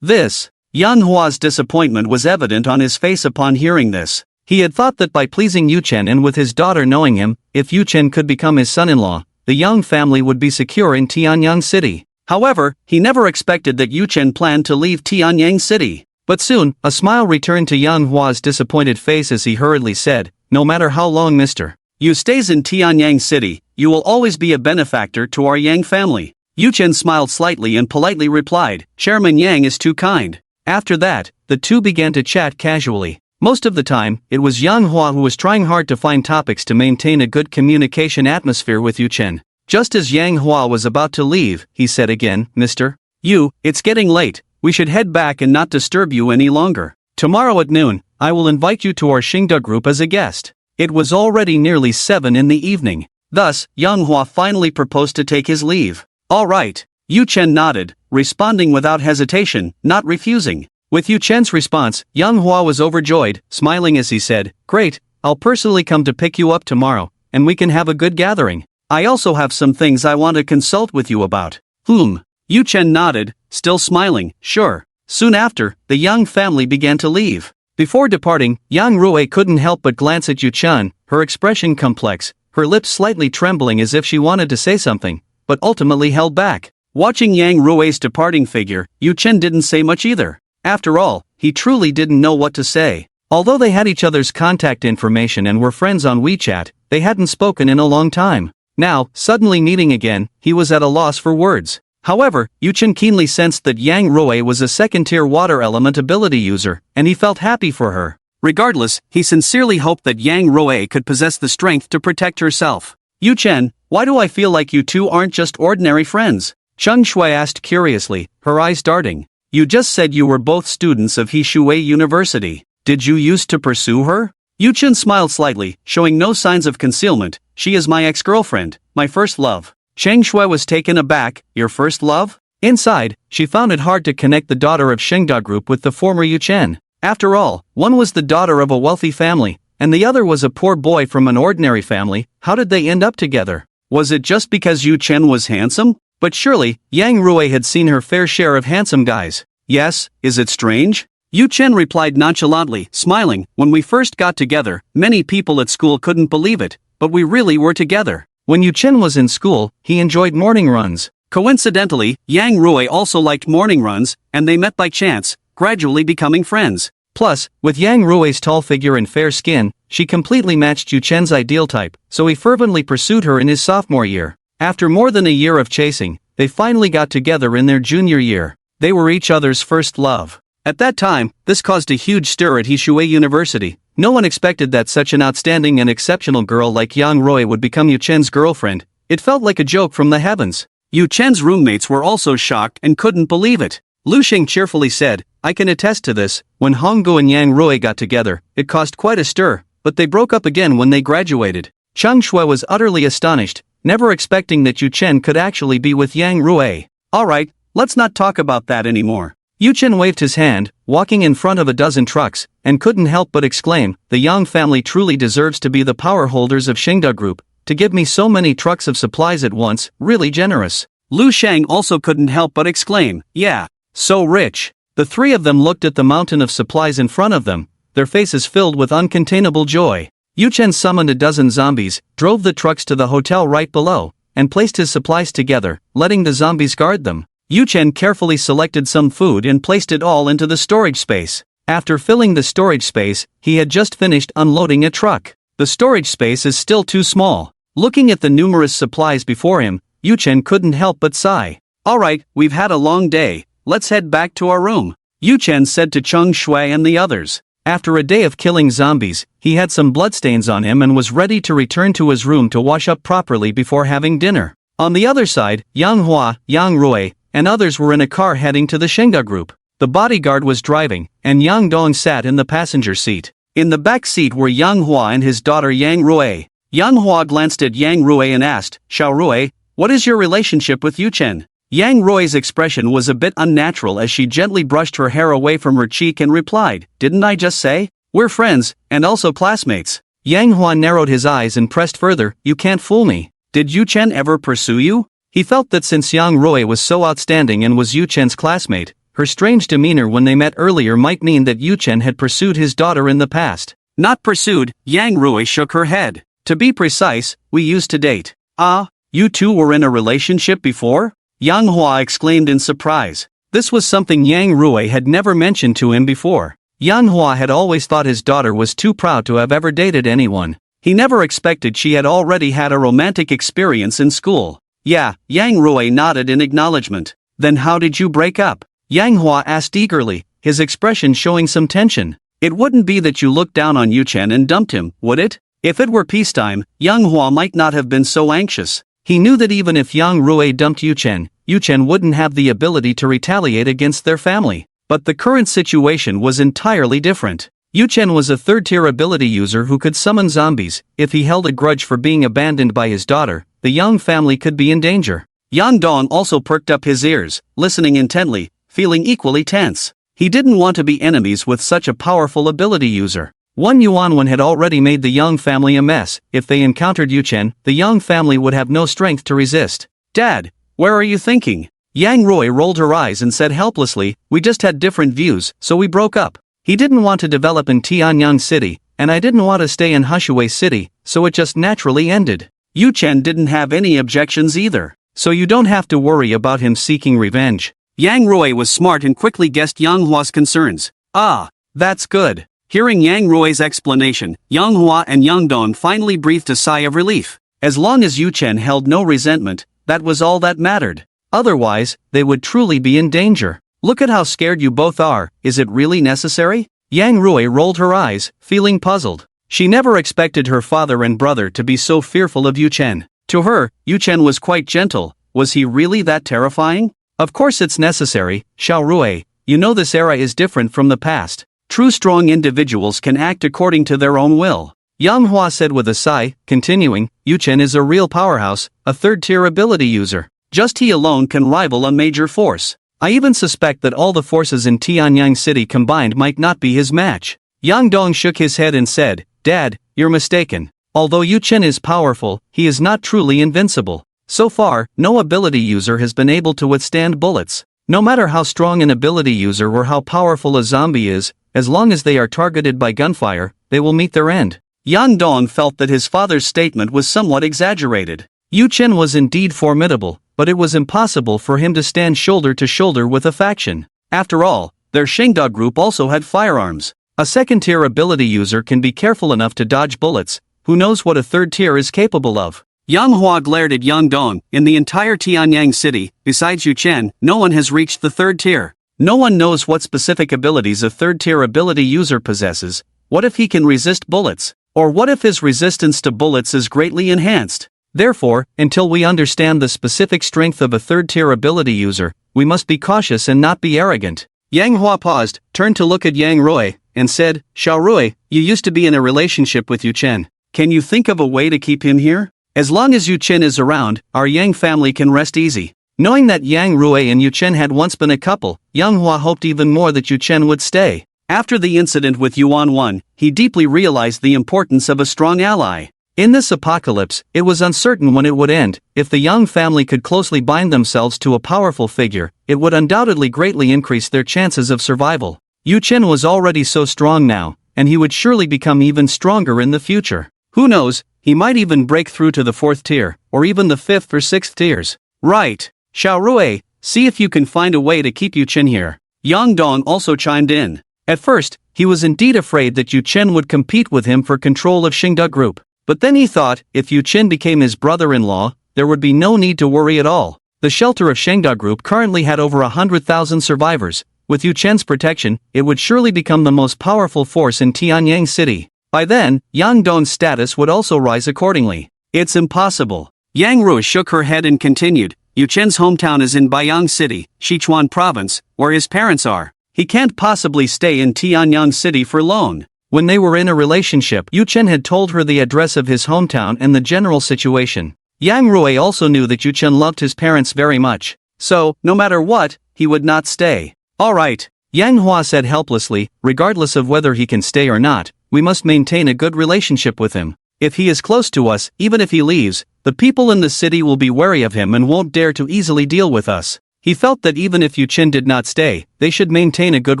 Yang Hua's disappointment was evident on his face upon hearing this. He had thought that by pleasing Yu Chen and with his daughter knowing him, if Yu Chen could become his son-in-law, the Yang family would be secure in Tianyang City. However, he never expected that Yu Chen planned to leave Tianyang City. But soon, a smile returned to Yang Hua's disappointed face as he hurriedly said, No matter how long Mr. Yu stays in Tianyang City, you will always be a benefactor to our Yang family. Yu Chen smiled slightly and politely replied, Chairman Yang is too kind. After that, the two began to chat casually. Most of the time, it was Yang Hua who was trying hard to find topics to maintain a good communication atmosphere with Yu Chen. Just as Yang Hua was about to leave, he said again, Mr. Yu, it's getting late, we should head back and not disturb you any longer. Tomorrow at noon, I will invite you to our Xingda group as a guest. It was already nearly 7 in the evening. Thus, Yang Hua finally proposed to take his leave. All right, Yu Chen nodded, responding without hesitation, not refusing. With Yu Chen's response, Yang Hua was overjoyed, smiling as he said, Great, I'll personally come to pick you up tomorrow, and we can have a good gathering. I also have some things I want to consult with you about. Yu Chen nodded, still smiling, sure. Soon after, the Yang family began to leave. Before departing, Yang Rui couldn't help but glance at Yu Chen, her expression complex, her lips slightly trembling as if she wanted to say something, but ultimately held back. Watching Yang Rui's departing figure, Yu Chen didn't say much either. After all, he truly didn't know what to say. Although they had each other's contact information and were friends on WeChat, they hadn't spoken in a long time. Now, suddenly meeting again, he was at a loss for words. However, Yu-Chen keenly sensed that Yang Rui was a second-tier water element ability user, and he felt happy for her. Regardless, he sincerely hoped that Yang Rui could possess the strength to protect herself. Yu-Chen, why do I feel like you two aren't just ordinary friends? Cheng Shui asked curiously, her eyes darting. You just said you were both students of Hishui University. Did you used to pursue her? Yu-Chen smiled slightly, showing no signs of concealment. She is my ex-girlfriend, my first love. Cheng Shui was taken aback. Your first love? Inside, she found it hard to connect the daughter of Shengda Group with the former Yu-Chen. After all, one was the daughter of a wealthy family, and the other was a poor boy from an ordinary family. How did they end up together? Was it just because Yu-Chen was handsome? But surely, Yang Rui had seen her fair share of handsome guys. Yes, is it strange? Yu-Chen replied nonchalantly, smiling. When we first got together, many people at school couldn't believe it, but we really were together. When Yu-Chen was in school, he enjoyed morning runs. Coincidentally, Yang Rui also liked morning runs, and they met by chance, gradually becoming friends. Plus, with Yang Rui's tall figure and fair skin, she completely matched Yu-Chen's ideal type, so he fervently pursued her in his sophomore year. After more than a year of chasing, they finally got together in their junior year. They were each other's first love. At that time, this caused a huge stir at Hishui University. No one expected that such an outstanding and exceptional girl like Yang Rui would become Yu-Chen's girlfriend. It felt like a joke from the heavens. Yu-Chen's roommates were also shocked and couldn't believe it. Lu Xing cheerfully said, I can attest to this. When Honggu and Yang Rui got together, it caused quite a stir, but they broke up again when they graduated. Cheng Shui was utterly astonished, never expecting that Yu-Chen could actually be with Yang Rui. Alright, let's not talk about that anymore. Yu-Chen waved his hand, walking in front of a dozen trucks, and couldn't help but exclaim, the Yang family truly deserves to be the power holders of Shengda Group. To give me so many trucks of supplies at once, really generous. Lu Shang also couldn't help but exclaim, yeah, so rich. The three of them looked at the mountain of supplies in front of them, their faces filled with uncontainable joy. Yu-Chen summoned a dozen zombies, drove the trucks to the hotel right below, and placed his supplies together, letting the zombies guard them. Yu-Chen carefully selected some food and placed it all into the storage space. After filling the storage space, he had just finished unloading a truck. The storage space is still too small. Looking at the numerous supplies before him, Yu-Chen couldn't help but sigh. Alright, we've had a long day. Let's head back to our room. Yu-Chen said to Cheng Shui and the others. After a day of killing zombies, he had some bloodstains on him and was ready to return to his room to wash up properly before having dinner. On the other side, Yang Hua, Yang Rui, and others were in a car heading to the Shengda Group. The bodyguard was driving, and Yang Dong sat in the passenger seat. In the back seat were Yang Hua and his daughter Yang Rui. Yang Hua glanced at Yang Rui and asked, Xiao Rui, what is your relationship with Yu-Chen? Yang Rui's expression was a bit unnatural as she gently brushed her hair away from her cheek and replied, didn't I just say? We're friends, and also classmates. Yang Hua narrowed his eyes and pressed further, you can't fool me. Did Yu-Chen ever pursue you? He felt that since Yang Rui was so outstanding and was Yu-Chen's classmate, her strange demeanor when they met earlier might mean that Yu-Chen had pursued his daughter in the past. Not pursued, Yang Rui shook her head. To be precise, we used to date. Ah, you two were in a relationship before? Yang Hua exclaimed in surprise. This was something Yang Rui had never mentioned to him before. Yang Hua had always thought his daughter was too proud to have ever dated anyone. He never expected she had already had a romantic experience in school. Yeah, Yang Rui nodded in acknowledgement. Then how did you break up? Yang Hua asked eagerly, his expression showing some tension. It wouldn't be that you looked down on Yu-Chen and dumped him, would it? If it were peacetime, Yang Hua might not have been so anxious. He knew that even if Yang Rui dumped Yu-Chen wouldn't have the ability to retaliate against their family. But the current situation was entirely different. Yu-Chen was a third-tier ability user who could summon zombies. If he held a grudge for being abandoned by his daughter, the Yang family could be in danger. Yang Dong also perked up his ears, listening intently, feeling equally tense. He didn't want to be enemies with such a powerful ability user. One Yuanwen had already made the Yang family a mess. If they encountered Yu-Chen, the Yang family would have no strength to resist. Dad, where are you thinking? Yang Rui rolled her eyes and said helplessly, we just had different views, so we broke up. He didn't want to develop in Tianyang City, and I didn't want to stay in Hushui City, so it just naturally ended. Yu-Chen didn't have any objections either, so you don't have to worry about him seeking revenge. Yang Rui was smart and quickly guessed Yang Hua's concerns. Ah, that's good. Hearing Yang Rui's explanation, Yang Hua and Yang Dong finally breathed a sigh of relief. As long as Yu-Chen held no resentment, that was all that mattered. Otherwise, they would truly be in danger. Look at how scared you both are, is it really necessary? Yang Rui rolled her eyes, feeling puzzled. She never expected her father and brother to be so fearful of Yu Chen. To her, Yu Chen was quite gentle. Was he really that terrifying? Of course it's necessary, Xiao Rui. You know this era is different from the past. True strong individuals can act according to their own will. Yang Hua said with a sigh, continuing, Yu Chen is a real powerhouse, a third-tier ability user. Just he alone can rival a major force. I even suspect that all the forces in Tianyang City combined might not be his match. Yang Dong shook his head and said, Dad, you're mistaken. Although Yu Chen is powerful, he is not truly invincible. So far, no ability user has been able to withstand bullets. No matter how strong an ability user or how powerful a zombie is, as long as they are targeted by gunfire, they will meet their end. Yang Dong felt that his father's statement was somewhat exaggerated. Yu Chen was indeed formidable, but it was impossible for him to stand shoulder to shoulder with a faction. After all, their Shengda group also had firearms. A second-tier ability user can be careful enough to dodge bullets. Who knows what a third tier is capable of? Yang Hua glared at Yang Dong. In the entire Tianyang city, besides Yu Chen, no one has reached the third tier. No one knows what specific abilities a third-tier ability user possesses. What if he can resist bullets? Or what if his resistance to bullets is greatly enhanced? Therefore, until we understand the specific strength of a third-tier ability user, we must be cautious and not be arrogant. Yang Hua paused, turned to look at Yang Rui, and said, Xiao Rui, you used to be in a relationship with Yu Chen. Can you think of a way to keep him here? As long as Yu Chen is around, our Yang family can rest easy. Knowing that Yang Rui and Yu Chen had once been a couple, Yang Hua hoped even more that Yu Chen would stay. After the incident with Yuan Wan, he deeply realized the importance of a strong ally. In this apocalypse, it was uncertain when it would end. If the Yang family could closely bind themselves to a powerful figure, it would undoubtedly greatly increase their chances of survival. Yu Chen was already so strong now, and he would surely become even stronger in the future. Who knows, he might even break through to the 4th tier, or even the 5th or 6th tiers. Right. Xiao Rui, see if you can find a way to keep Yu Chen here. Yang Dong also chimed in. At first, he was indeed afraid that Yu Chen would compete with him for control of Xingda Group. But then he thought, if Yu Chen became his brother-in-law, there would be no need to worry at all. The shelter of Shengda Group currently had over 100,000 survivors. With Yu Chen's protection, it would surely become the most powerful force in Tianyang City. By then, Yang Dong's status would also rise accordingly. It's impossible. Yang Rui shook her head and continued, Yu Chen's hometown is in Baiyang City, Sichuan Province, where his parents are. He can't possibly stay in Tianyang City for long. When they were in a relationship, Yu Chen had told her the address of his hometown and the general situation. Yang Rui also knew that Yu Chen loved his parents very much. So, no matter what, he would not stay. Alright, Yang Hua said helplessly, regardless of whether he can stay or not, we must maintain a good relationship with him. If he is close to us, even if he leaves, the people in the city will be wary of him and won't dare to easily deal with us. He felt that even if Yu Chen did not stay, they should maintain a good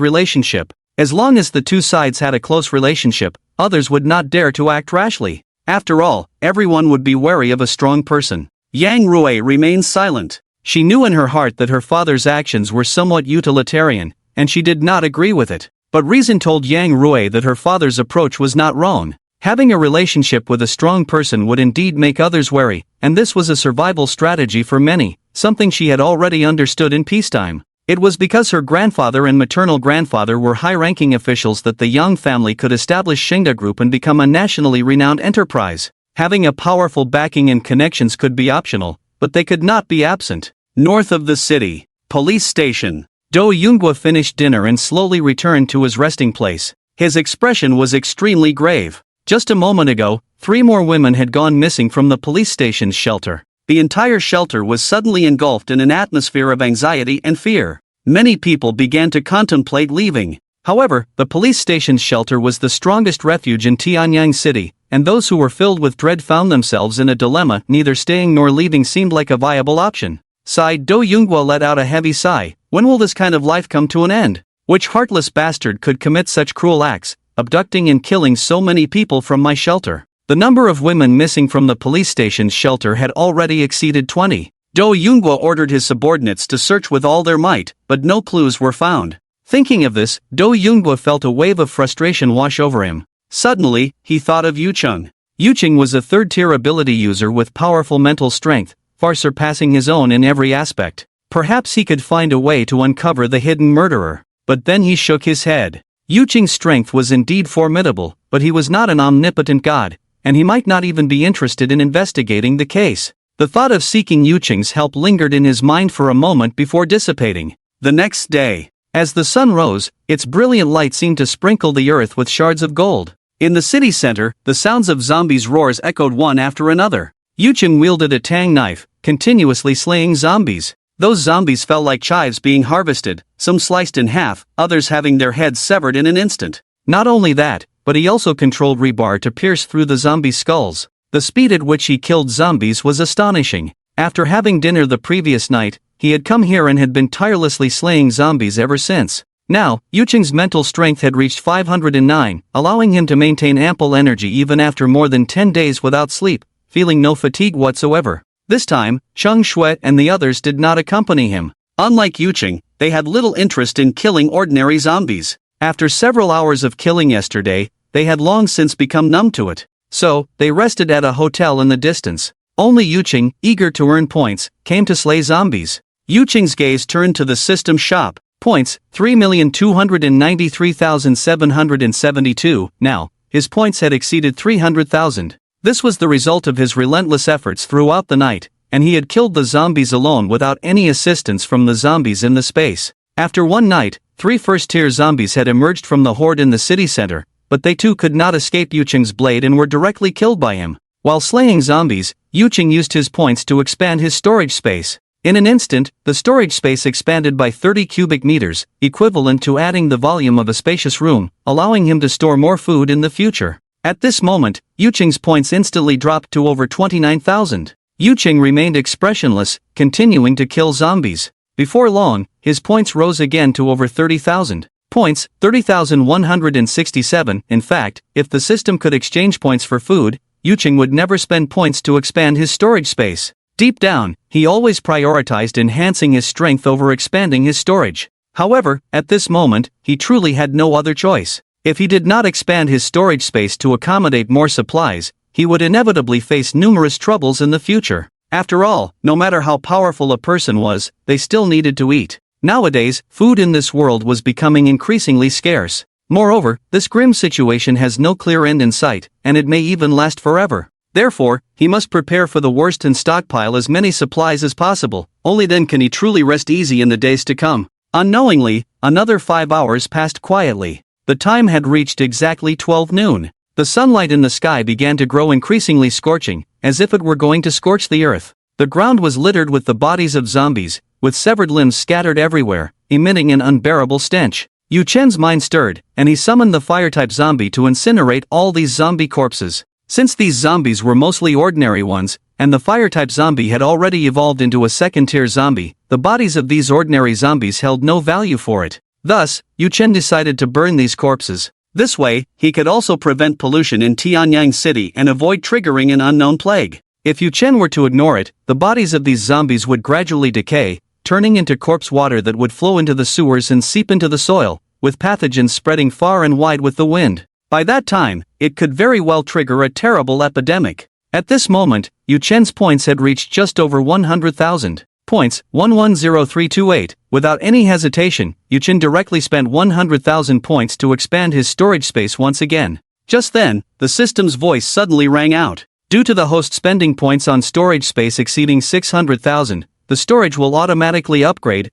relationship. As long as the two sides had a close relationship, others would not dare to act rashly. After all, everyone would be wary of a strong person. Yang Rui remained silent. She knew in her heart that her father's actions were somewhat utilitarian, and she did not agree with it. But reason told Yang Rui that her father's approach was not wrong. Having a relationship with a strong person would indeed make others wary, and this was a survival strategy for many, something she had already understood in peacetime. It was because her grandfather and maternal grandfather were high-ranking officials that the Yang family could establish Shengda Group and become a nationally renowned enterprise. Having a powerful backing and connections could be optional, but they could not be absent. North of the city, police station. Do Yunghua finished dinner and slowly returned to his resting place. His expression was extremely grave. Just a moment ago, 3 more women had gone missing from the police station's shelter. The entire shelter was suddenly engulfed in an atmosphere of anxiety and fear. Many people began to contemplate leaving. However, the police station's shelter was the strongest refuge in Tianyang City, and those who were filled with dread found themselves in a dilemma. Neither staying nor leaving seemed like a viable option. Sighed. Do Yunghua let out a heavy sigh. When will this kind of life come to an end? Which heartless bastard could commit such cruel acts, abducting and killing so many people from my shelter? The number of women missing from the police station's shelter had already exceeded 20. Do Yunghua ordered his subordinates to search with all their might, but no clues were found. Thinking of this, Do Yunghua felt a wave of frustration wash over him. Suddenly, he thought of Yu Cheng. Yu Cheng was a third-tier ability user with powerful mental strength, far surpassing his own in every aspect. Perhaps he could find a way to uncover the hidden murderer. But then he shook his head. Yu Qing's strength was indeed formidable, but he was not an omnipotent god, and he might not even be interested in investigating the case. The thought of seeking Yu Qing's help lingered in his mind for a moment before dissipating. The next day, as the sun rose, its brilliant light seemed to sprinkle the earth with shards of gold. In the city center, the sounds of zombies' roars echoed one after another. Yu Qing wielded a tang knife, continuously slaying zombies. Those zombies fell like chives being harvested, some sliced in half, others having their heads severed in an instant. Not only that, but he also controlled rebar to pierce through the zombie skulls. The speed at which he killed zombies was astonishing. After having dinner the previous night, he had come here and had been tirelessly slaying zombies ever since. Now, Yu Qing's mental strength had reached 509, allowing him to maintain ample energy even after more than 10 days without sleep, feeling no fatigue whatsoever. This time, Cheng Shui and the others did not accompany him. Unlike Yu Qing, they had little interest in killing ordinary zombies. After several hours of killing yesterday, they had long since become numb to it. So, they rested at a hotel in the distance. Only Yu Qing, eager to earn points, came to slay zombies. Yu Qing's gaze turned to the system shop. Points, 3,293,772. Now, his points had exceeded 300,000. This was the result of his relentless efforts throughout the night, and he had killed the zombies alone without any assistance from the zombies in the space. After one night, 3 first-tier zombies had emerged from the horde in the city center, but they too could not escape Yu Qing's blade and were directly killed by him. While slaying zombies, Yu Qing used his points to expand his storage space. In an instant, the storage space expanded by 30 cubic meters, equivalent to adding the volume of a spacious room, allowing him to store more food in the future. At this moment, Yu Qing's points instantly dropped to over 29,000. Yu Qing remained expressionless, continuing to kill zombies. Before long, his points rose again to over 30,000. Points, 30,167. In fact, if the system could exchange points for food, Yu Qing would never spend points to expand his storage space. Deep down, he always prioritized enhancing his strength over expanding his storage. However, at this moment, he truly had no other choice. If he did not expand his storage space to accommodate more supplies, he would inevitably face numerous troubles in the future. After all, no matter how powerful a person was, they still needed to eat. Nowadays, food in this world was becoming increasingly scarce. Moreover, this grim situation has no clear end in sight, and it may even last forever. Therefore, he must prepare for the worst and stockpile as many supplies as possible. Only then can he truly rest easy in the days to come. Unknowingly, another 5 hours passed quietly. The time had reached exactly 12 noon. The sunlight in the sky began to grow increasingly scorching, as if it were going to scorch the earth. The ground was littered with the bodies of zombies, with severed limbs scattered everywhere, emitting an unbearable stench. Yu Chen's mind stirred, and he summoned the fire-type zombie to incinerate all these zombie corpses. Since these zombies were mostly ordinary ones, and the fire-type zombie had already evolved into a second-tier zombie, the bodies of these ordinary zombies held no value for it. Thus, Yu Chen decided to burn these corpses. This way, he could also prevent pollution in Tianyang City and avoid triggering an unknown plague. If Yu Chen were to ignore it, the bodies of these zombies would gradually decay, turning into corpse water that would flow into the sewers and seep into the soil, with pathogens spreading far and wide with the wind. By that time, it could very well trigger a terrible epidemic. At this moment, Yu Chen's points had reached just over 100,000. Points, 110328. Without any hesitation, Yu Chen directly spent 100,000 points to expand his storage space once again. Just then, the system's voice suddenly rang out. Due to the host spending points on storage space exceeding 600,000, the storage will automatically upgrade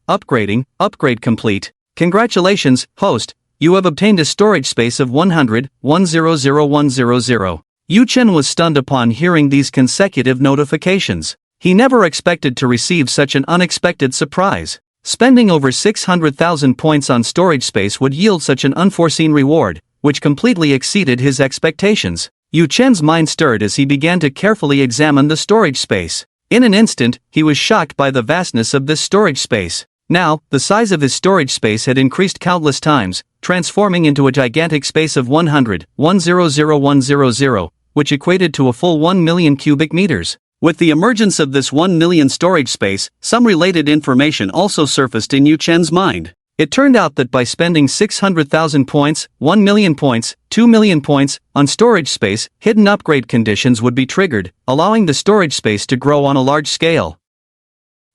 complete. Congratulations, host, you have obtained a storage space of 100,100,100. Yu Chen was stunned upon hearing these consecutive notifications. He never expected to receive such an unexpected surprise. Spending over 600,000 points on storage space would yield such an unforeseen reward, which completely exceeded his expectations. Yu Chen's mind stirred as he began to carefully examine the storage space. In an instant, he was shocked by the vastness of this storage space. Now, the size of his storage space had increased countless times, transforming into a gigantic space of 100,100,100, which equated to a full 1 million cubic meters. With the emergence of this 1 million storage space, some related information also surfaced in Yu Chen's mind. It turned out that by spending 600,000 points, 1 million points, 2 million points, on storage space, hidden upgrade conditions would be triggered, allowing the storage space to grow on a large scale.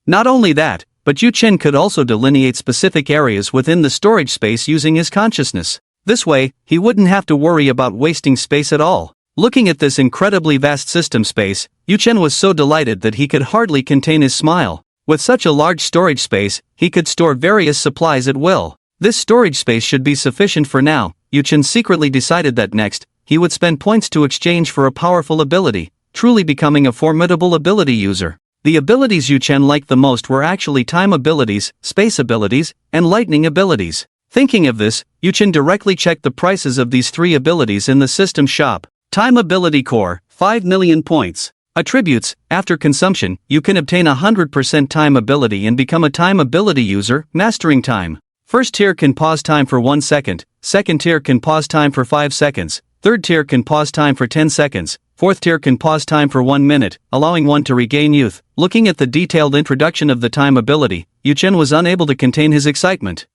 Not only that, but Yu Chen could also delineate specific areas within the storage space using his consciousness. This way, he wouldn't have to worry about wasting space at all. Looking at this incredibly vast system space, Yu Chen was so delighted that he could hardly contain his smile. With such a large storage space, he could store various supplies at will. This storage space should be sufficient for now. Yu Chen secretly decided that next, he would spend points to exchange for a powerful ability, truly becoming a formidable ability user. The abilities Yu Chen liked the most were actually time abilities, space abilities, and lightning abilities. Thinking of this, Yu Chen directly checked the prices of these three abilities in the system shop. Time Ability Core, 5 million points. Attributes: after consumption, you can obtain 100% time ability and become a time ability user, mastering time. First tier can pause time for 1 second, second tier can pause time for 5 seconds, third tier can pause time for 10 seconds, fourth tier can pause time for 1 minute, allowing one to regain youth. Looking at the detailed introduction of the time ability, Yu Chen was unable to contain his excitement.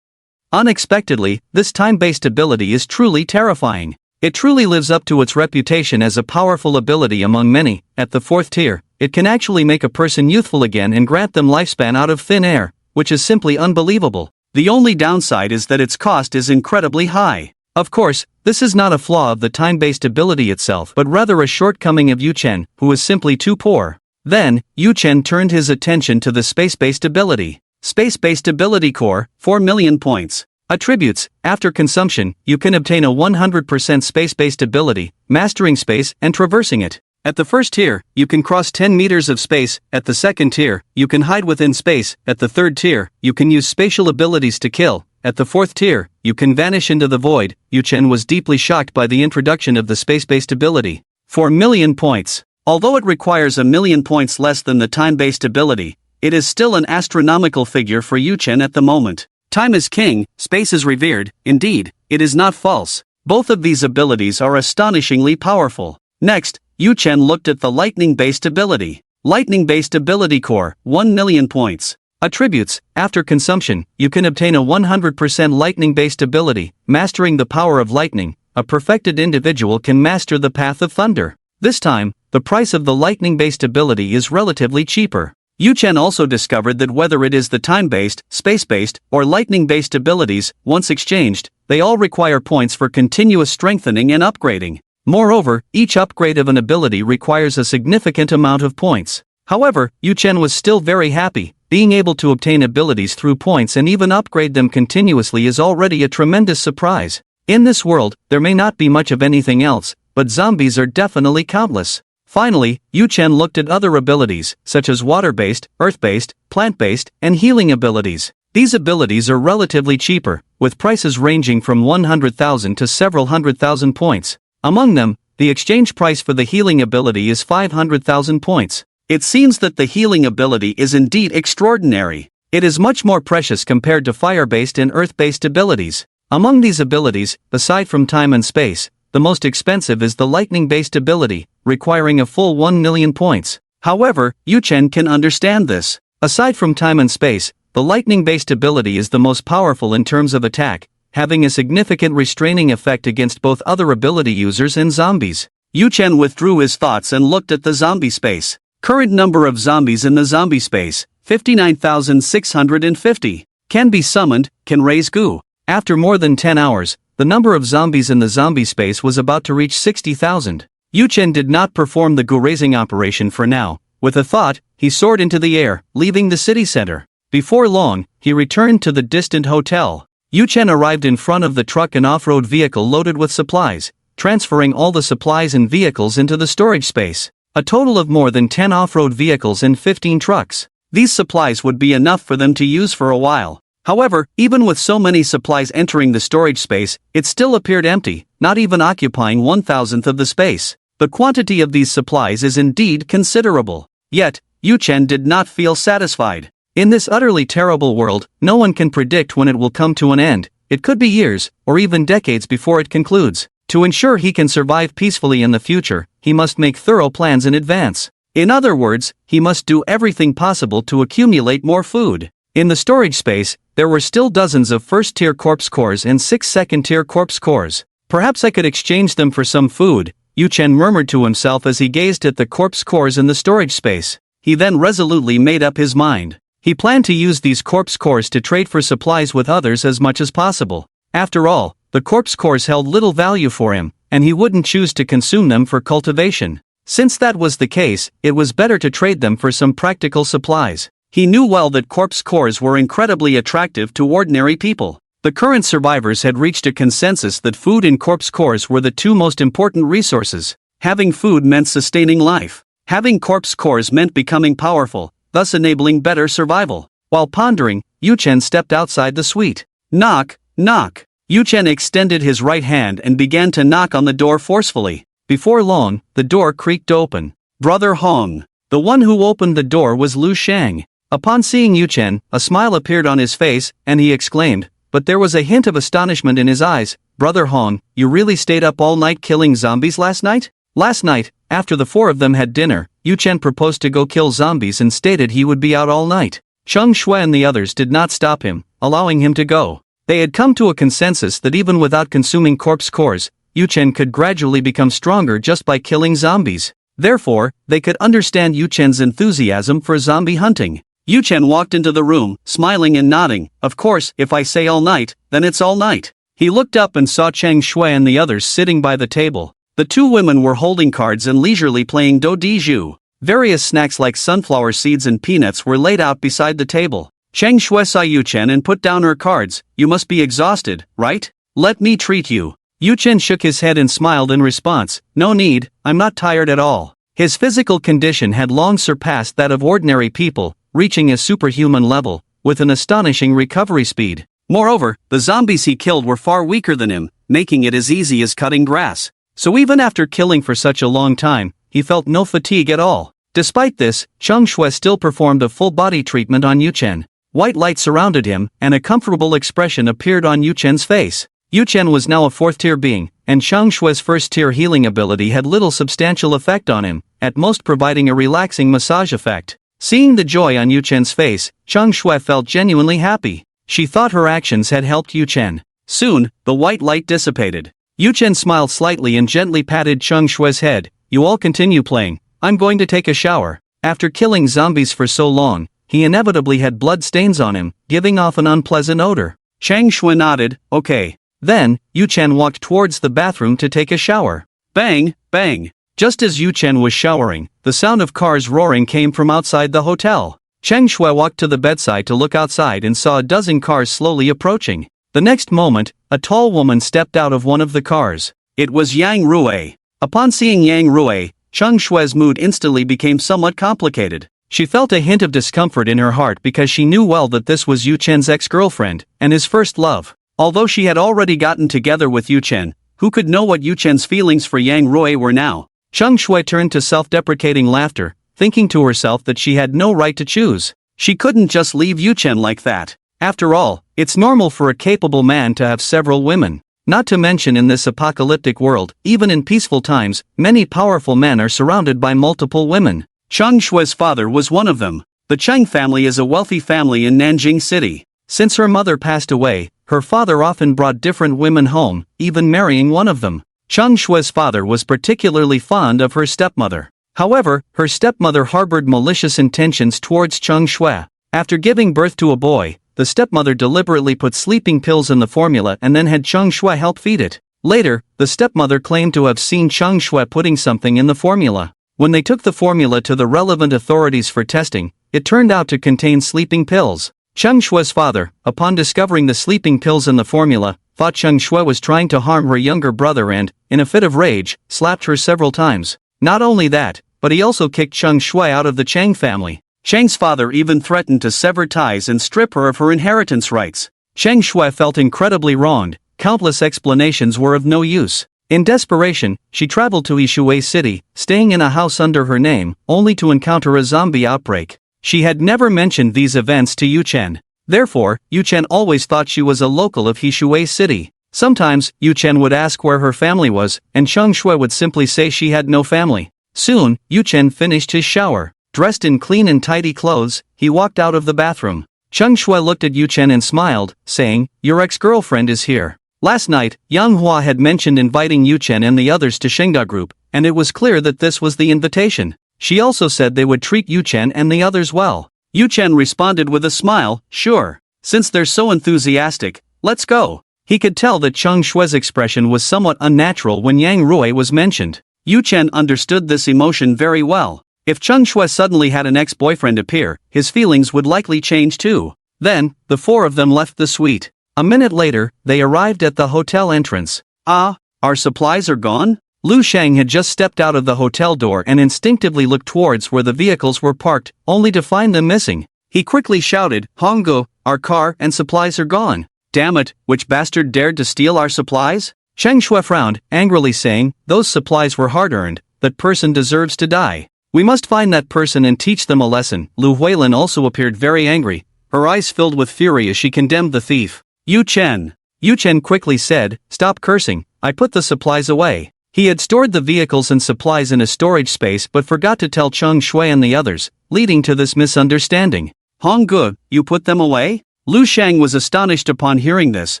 Unexpectedly, this time-based ability is truly terrifying. It truly lives up to its reputation as a powerful ability among many. At the fourth tier, it can actually make a person youthful again and grant them lifespan out of thin air, which is simply unbelievable. The only downside is that its cost is incredibly high. Of course, this is not a flaw of the time-based ability itself, but rather a shortcoming of Yu Chen, who is simply too poor. Then, Yu Chen turned his attention to the space-based ability. Space-based ability core, 4 million points. Attributes: after consumption, you can obtain a 100% space-based ability, mastering space and traversing it. At the first tier, you can cross 10 meters of space. At the second tier, you can hide within space. At the third tier, you can use spatial abilities to kill. At the fourth tier, you can vanish into the void. Yu Chen was deeply shocked by the introduction of the space-based ability. 4 million points. Although it requires 1 million points less than the time-based ability, it is still an astronomical figure for Yu Chen at the moment. Time is king, space is revered. Indeed, it is not false. Both of these abilities are astonishingly powerful. Next, Yu Chen looked at the lightning-based ability. Lightning-based ability core, 1 million points. Attributes: after consumption, you can obtain a 100% lightning-based ability, mastering the power of lightning. A perfected individual can master the path of thunder. This time, the price of the lightning-based ability is relatively cheaper. Yu Chen also discovered that whether it is the time-based, space-based, or lightning-based abilities, once exchanged, they all require points for continuous strengthening and upgrading. Moreover, each upgrade of an ability requires a significant amount of points. However, Yu Chen was still very happy. Being able to obtain abilities through points and even upgrade them continuously is already a tremendous surprise. In this world, there may not be much of anything else, but zombies are definitely countless. Finally, Yu Chen looked at other abilities, such as water-based, earth-based, plant-based, and healing abilities. These abilities are relatively cheaper, with prices ranging from 100,000 to several 100,000 points. Among them, the exchange price for the healing ability is 500,000 points. It seems that the healing ability is indeed extraordinary. It is much more precious compared to fire-based and earth-based abilities. Among these abilities, aside from time and space, the most expensive is the lightning-based ability, requiring a full 1 million points. However, Yu Chen can understand this. Aside from time and space, the lightning-based ability is the most powerful in terms of attack, having a significant restraining effect against both other ability users and zombies. Yu Chen withdrew his thoughts and looked at the zombie space. Current number of zombies in the zombie space, 59,650. Can be summoned, can raise goo. After more than 10 hours, the number of zombies in the zombie space was about to reach 60,000. Yu Chen did not perform the goo-raising operation for now. With a thought, he soared into the air, leaving the city center. Before long, he returned to the distant hotel. Yu Chen arrived in front of the truck and off-road vehicle loaded with supplies, transferring all the supplies and vehicles into the storage space. A total of more than 10 off-road vehicles and 15 trucks. These supplies would be enough for them to use for a while. However, even with so many supplies entering the storage space, it still appeared empty, not even occupying 1,000th of the space. The quantity of these supplies is indeed considerable. Yet, Yu Chen did not feel satisfied. In this utterly terrible world, no one can predict when it will come to an end. It could be years, or even decades before it concludes. To ensure he can survive peacefully in the future, he must make thorough plans in advance. In other words, he must do everything possible to accumulate more food. In the storage space, there were still dozens of first-tier corpse cores and 6 second-tier corpse cores. Perhaps I could exchange them for some food, Yu Chen murmured to himself as he gazed at the corpse cores in the storage space. He then resolutely made up his mind. He planned to use these corpse cores to trade for supplies with others as much as possible. After all, the corpse cores held little value for him, and he wouldn't choose to consume them for cultivation. Since that was the case, it was better to trade them for some practical supplies. He knew well that corpse cores were incredibly attractive to ordinary people. The current survivors had reached a consensus that food and corpse cores were the two most important resources. Having food meant sustaining life. Having corpse cores meant becoming powerful, thus enabling better survival. While pondering, Yu-Chen stepped outside the suite. Knock, knock. Yu-Chen extended his right hand and began to knock on the door forcefully. Before long, the door creaked open. Brother Hong. The one who opened the door was Lu Shang. Upon seeing Yu-Chen, a smile appeared on his face, and he exclaimed, but there was a hint of astonishment in his eyes, Brother Hong, you really stayed up all night killing zombies last night? Last night, after the four of them had dinner, Yu-Chen proposed to go kill zombies and stated he would be out all night. Cheng Shui and the others did not stop him, allowing him to go. They had come to a consensus that even without consuming corpse cores, Yu-Chen could gradually become stronger just by killing zombies. Therefore, they could understand Yu-Chen's enthusiasm for zombie hunting. Yu-Chen walked into the room, smiling and nodding. Of course, if I say all night, then it's all night. He looked up and saw Cheng Shui and the others sitting by the table. The two women were holding cards and leisurely playing do di zhu. Various snacks like sunflower seeds and peanuts were laid out beside the table. Cheng Shui saw Yu-Chen and put down her cards. You must be exhausted, right? Let me treat you. Yu-Chen shook his head and smiled in response. No need, I'm not tired at all. His physical condition had long surpassed that of ordinary people, reaching a superhuman level, with an astonishing recovery speed. Moreover, the zombies he killed were far weaker than him, making it as easy as cutting grass. So even after killing for such a long time, he felt no fatigue at all. Despite this, Cheng Shui still performed a full-body treatment on Yu-Chen. White light surrounded him, and a comfortable expression appeared on Yu-Chen's face. Yu-Chen was now a fourth-tier being, and Cheng Shui's first-tier healing ability had little substantial effect on him, at most providing a relaxing massage effect. Seeing the joy on Yu-Chen's face, Cheng Shui felt genuinely happy. She thought her actions had helped Yu-Chen. Soon, the white light dissipated. Yu-Chen smiled slightly and gently patted Cheng Shui's head. You all continue playing. I'm going to take a shower. After killing zombies for so long, he inevitably had blood stains on him, giving off an unpleasant odor. Cheng Shui nodded, okay. Then, Yu-Chen walked towards the bathroom to take a shower. Bang, bang. Just as Yu-Chen was showering, the sound of cars roaring came from outside the hotel. Cheng Shui walked to the bedside to look outside and saw a dozen cars slowly approaching. The next moment, a tall woman stepped out of one of the cars. It was Yang Rui. Upon seeing Yang Rui, Cheng Shui's mood instantly became somewhat complicated. She felt a hint of discomfort in her heart because she knew well that this was Yu-Chen's ex-girlfriend, and his first love. Although she had already gotten together with Yu-Chen, who could know what Yu-Chen's feelings for Yang Rui were now? Cheng Shui turned to self-deprecating laughter, thinking to herself that she had no right to choose. She couldn't just leave Yu-Chen like that. After all, it's normal for a capable man to have several women. Not to mention in this apocalyptic world, even in peaceful times, many powerful men are surrounded by multiple women. Cheng Shui's father was one of them. The Cheng family is a wealthy family in Nanjing City. Since her mother passed away, her father often brought different women home, even marrying one of them. Cheng Shui's father was particularly fond of her stepmother. However, her stepmother harbored malicious intentions towards Cheng Shui. After giving birth to a boy, the stepmother deliberately put sleeping pills in the formula and then had Cheng Shui help feed it. Later, the stepmother claimed to have seen Cheng Shui putting something in the formula. When they took the formula to the relevant authorities for testing, it turned out to contain sleeping pills. Cheng Shui's father, upon discovering the sleeping pills in the formula, thought Cheng Shui was trying to harm her younger brother and, in a fit of rage, slapped her several times. Not only that, but he also kicked Cheng Shui out of the Cheng family. Cheng's father even threatened to sever ties and strip her of her inheritance rights. Cheng Shui felt incredibly wronged. Countless explanations were of no use. In desperation, she traveled to Yishui City, staying in a house under her name, only to encounter a zombie outbreak. She had never mentioned these events to Yu-Chen. Therefore, Yu-Chen always thought she was a local of Yishui City. Sometimes, Yu-Chen would ask where her family was, and Cheng Shui would simply say she had no family. Soon, Yu-Chen finished his shower. Dressed in clean and tidy clothes, he walked out of the bathroom. Cheng Shui looked at Yu-Chen and smiled, saying, "Your ex-girlfriend is here." Last night, Yang Hua had mentioned inviting Yu-Chen and the others to Shengda Group, and it was clear that this was the invitation. She also said they would treat Yu-Chen and the others well. Yu Chen responded with a smile, sure. Since they're so enthusiastic, let's go. He could tell that Cheng Shui's expression was somewhat unnatural when Yang Rui was mentioned. Yu Chen understood this emotion very well. If Cheng Shui suddenly had an ex-boyfriend appear, his feelings would likely change too. Then, the four of them left the suite. A minute later, they arrived at the hotel entrance. Ah, our supplies are gone? Lu Shang had just stepped out of the hotel door and instinctively looked towards where the vehicles were parked, only to find them missing. He quickly shouted, Honggu, our car and supplies are gone. Damn it, which bastard dared to steal our supplies? Cheng Shui frowned, angrily saying, those supplies were hard-earned, that person deserves to die. We must find that person and teach them a lesson. Lu Huilin also appeared very angry, her eyes filled with fury as she condemned the thief. Yu Chen quickly said, stop cursing, I put the supplies away. He had stored the vehicles and supplies in a storage space but forgot to tell Cheng Shui and the others, leading to this misunderstanding. Honggu, you put them away? Lu Shang was astonished upon hearing this.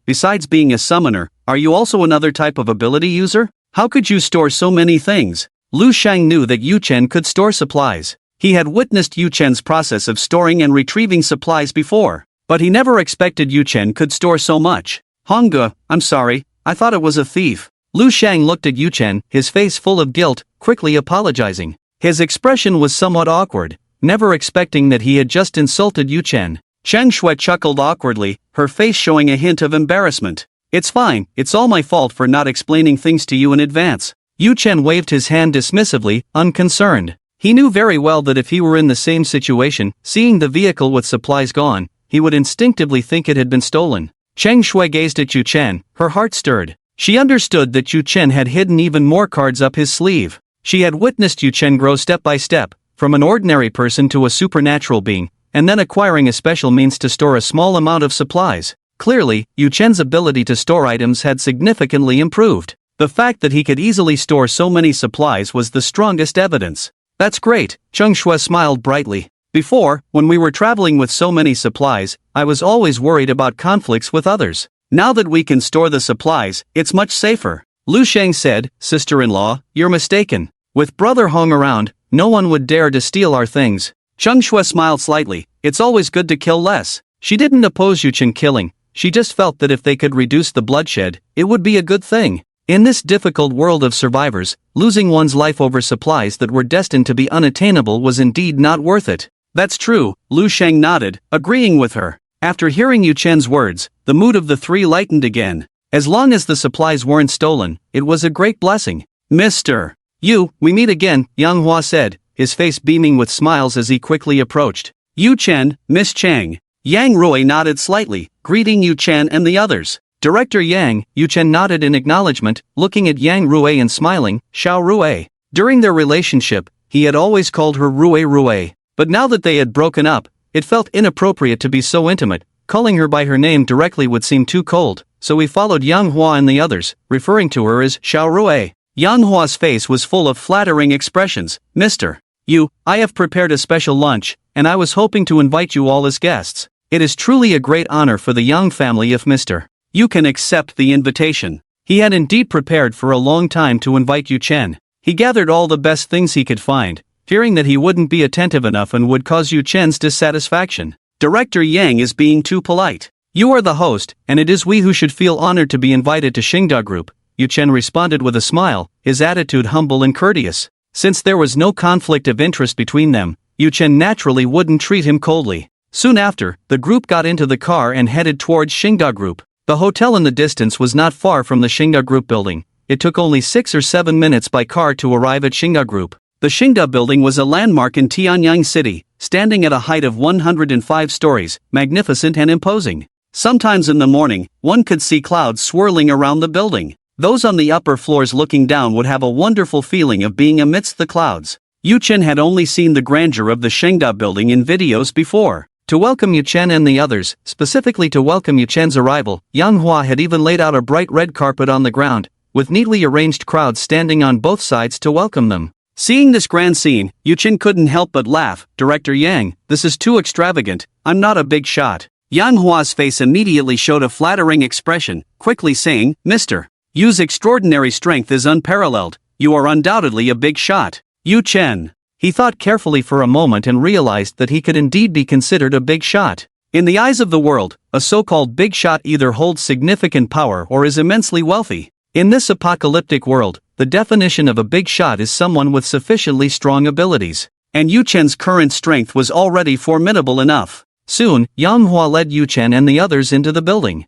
Besides being a summoner, are you also another type of ability user? How could you store so many things? Lu Shang knew that Yu Chen could store supplies. He had witnessed Yu Chen's process of storing and retrieving supplies before, but he never expected Yu Chen could store so much. Honggu, I'm sorry, I thought it was a thief. Lu Shang looked at Yu Chen, his face full of guilt, quickly apologizing. His expression was somewhat awkward, never expecting that he had just insulted Yu Chen. Cheng Shui chuckled awkwardly, her face showing a hint of embarrassment. It's fine, it's all my fault for not explaining things to you in advance. Yu Chen waved his hand dismissively, unconcerned. He knew very well that if he were in the same situation, seeing the vehicle with supplies gone, he would instinctively think it had been stolen. Cheng Shui gazed at Yu Chen, her heart stirred. She understood that Yu Chen had hidden even more cards up his sleeve. She had witnessed Yu Chen grow step by step, from an ordinary person to a supernatural being, and then acquiring a special means to store a small amount of supplies. Clearly, Yu Chen's ability to store items had significantly improved. The fact that he could easily store so many supplies was the strongest evidence. That's great, Cheng Shui smiled brightly. Before, when we were traveling with so many supplies, I was always worried about conflicts with others. Now that we can store the supplies, it's much safer. Lu Shang said, sister-in-law, you're mistaken. With brother Hong around, no one would dare to steal our things. Cheng Shui smiled slightly, it's always good to kill less. She didn't oppose Yu Chen killing, she just felt that if they could reduce the bloodshed, it would be a good thing. In this difficult world of survivors, losing one's life over supplies that were destined to be unattainable was indeed not worth it. That's true, Lu Shang nodded, agreeing with her. After hearing Yu Chen's words, the mood of the three lightened again. As long as the supplies weren't stolen, it was a great blessing. Mr. Yu, we meet again, Yang Hua said, his face beaming with smiles as he quickly approached. Yu Chen, Miss Chang. Yang Rui nodded slightly, greeting Yu Chen and the others. Director Yang, Yu Chen nodded in acknowledgement, looking at Yang Rui and smiling, Xiao Rui. During their relationship, he had always called her Rui Rui, but now that they had broken up, it felt inappropriate to be so intimate. Calling her by her name directly would seem too cold, so he followed Yang Hua and the others, referring to her as Xiao Rui. Yang Hua's face was full of flattering expressions. Mr. Yu, I have prepared a special lunch, and I was hoping to invite you all as guests. It is truly a great honor for the Yang family if Mr. Yu can accept the invitation. He had indeed prepared for a long time to invite Yu Chen. He gathered all the best things he could find, fearing that he wouldn't be attentive enough and would cause Yu Chen's dissatisfaction. Director Yang is being too polite. You are the host, and it is we who should feel honored to be invited to Xingda Group, Yu Chen responded with a smile, his attitude humble and courteous. Since there was no conflict of interest between them, Yu Chen naturally wouldn't treat him coldly. Soon after, the group got into the car and headed towards Xingda Group. The hotel in the distance was not far from the Xingda Group building. It took only 6 or 7 minutes by car to arrive at Xingda Group. The Xingda building was a landmark in Tianyang City, standing at a height of 105 stories, magnificent and imposing. Sometimes in the morning, one could see clouds swirling around the building. Those on the upper floors looking down would have a wonderful feeling of being amidst the clouds. Yu Chen had only seen the grandeur of the Xingda building in videos before. To welcome Yu Chen and the others, specifically to welcome Yu Chen's arrival, Yang Hua had even laid out a bright red carpet on the ground, with neatly arranged crowds standing on both sides to welcome them. Seeing this grand scene, Yu Chen couldn't help but laugh. Director Yang, this is too extravagant, I'm not a big shot. Yang Hua's face immediately showed a flattering expression, quickly saying, Mr. Yu's extraordinary strength is unparalleled, you are undoubtedly a big shot. Yu Chen. He thought carefully for a moment and realized that he could indeed be considered a big shot. In the eyes of the world, a so-called big shot either holds significant power or is immensely wealthy. In this apocalyptic world, the definition of a big shot is someone with sufficiently strong abilities. And Yu Chen's current strength was already formidable enough. Soon, Yang Hua led Yu Chen and the others into the building.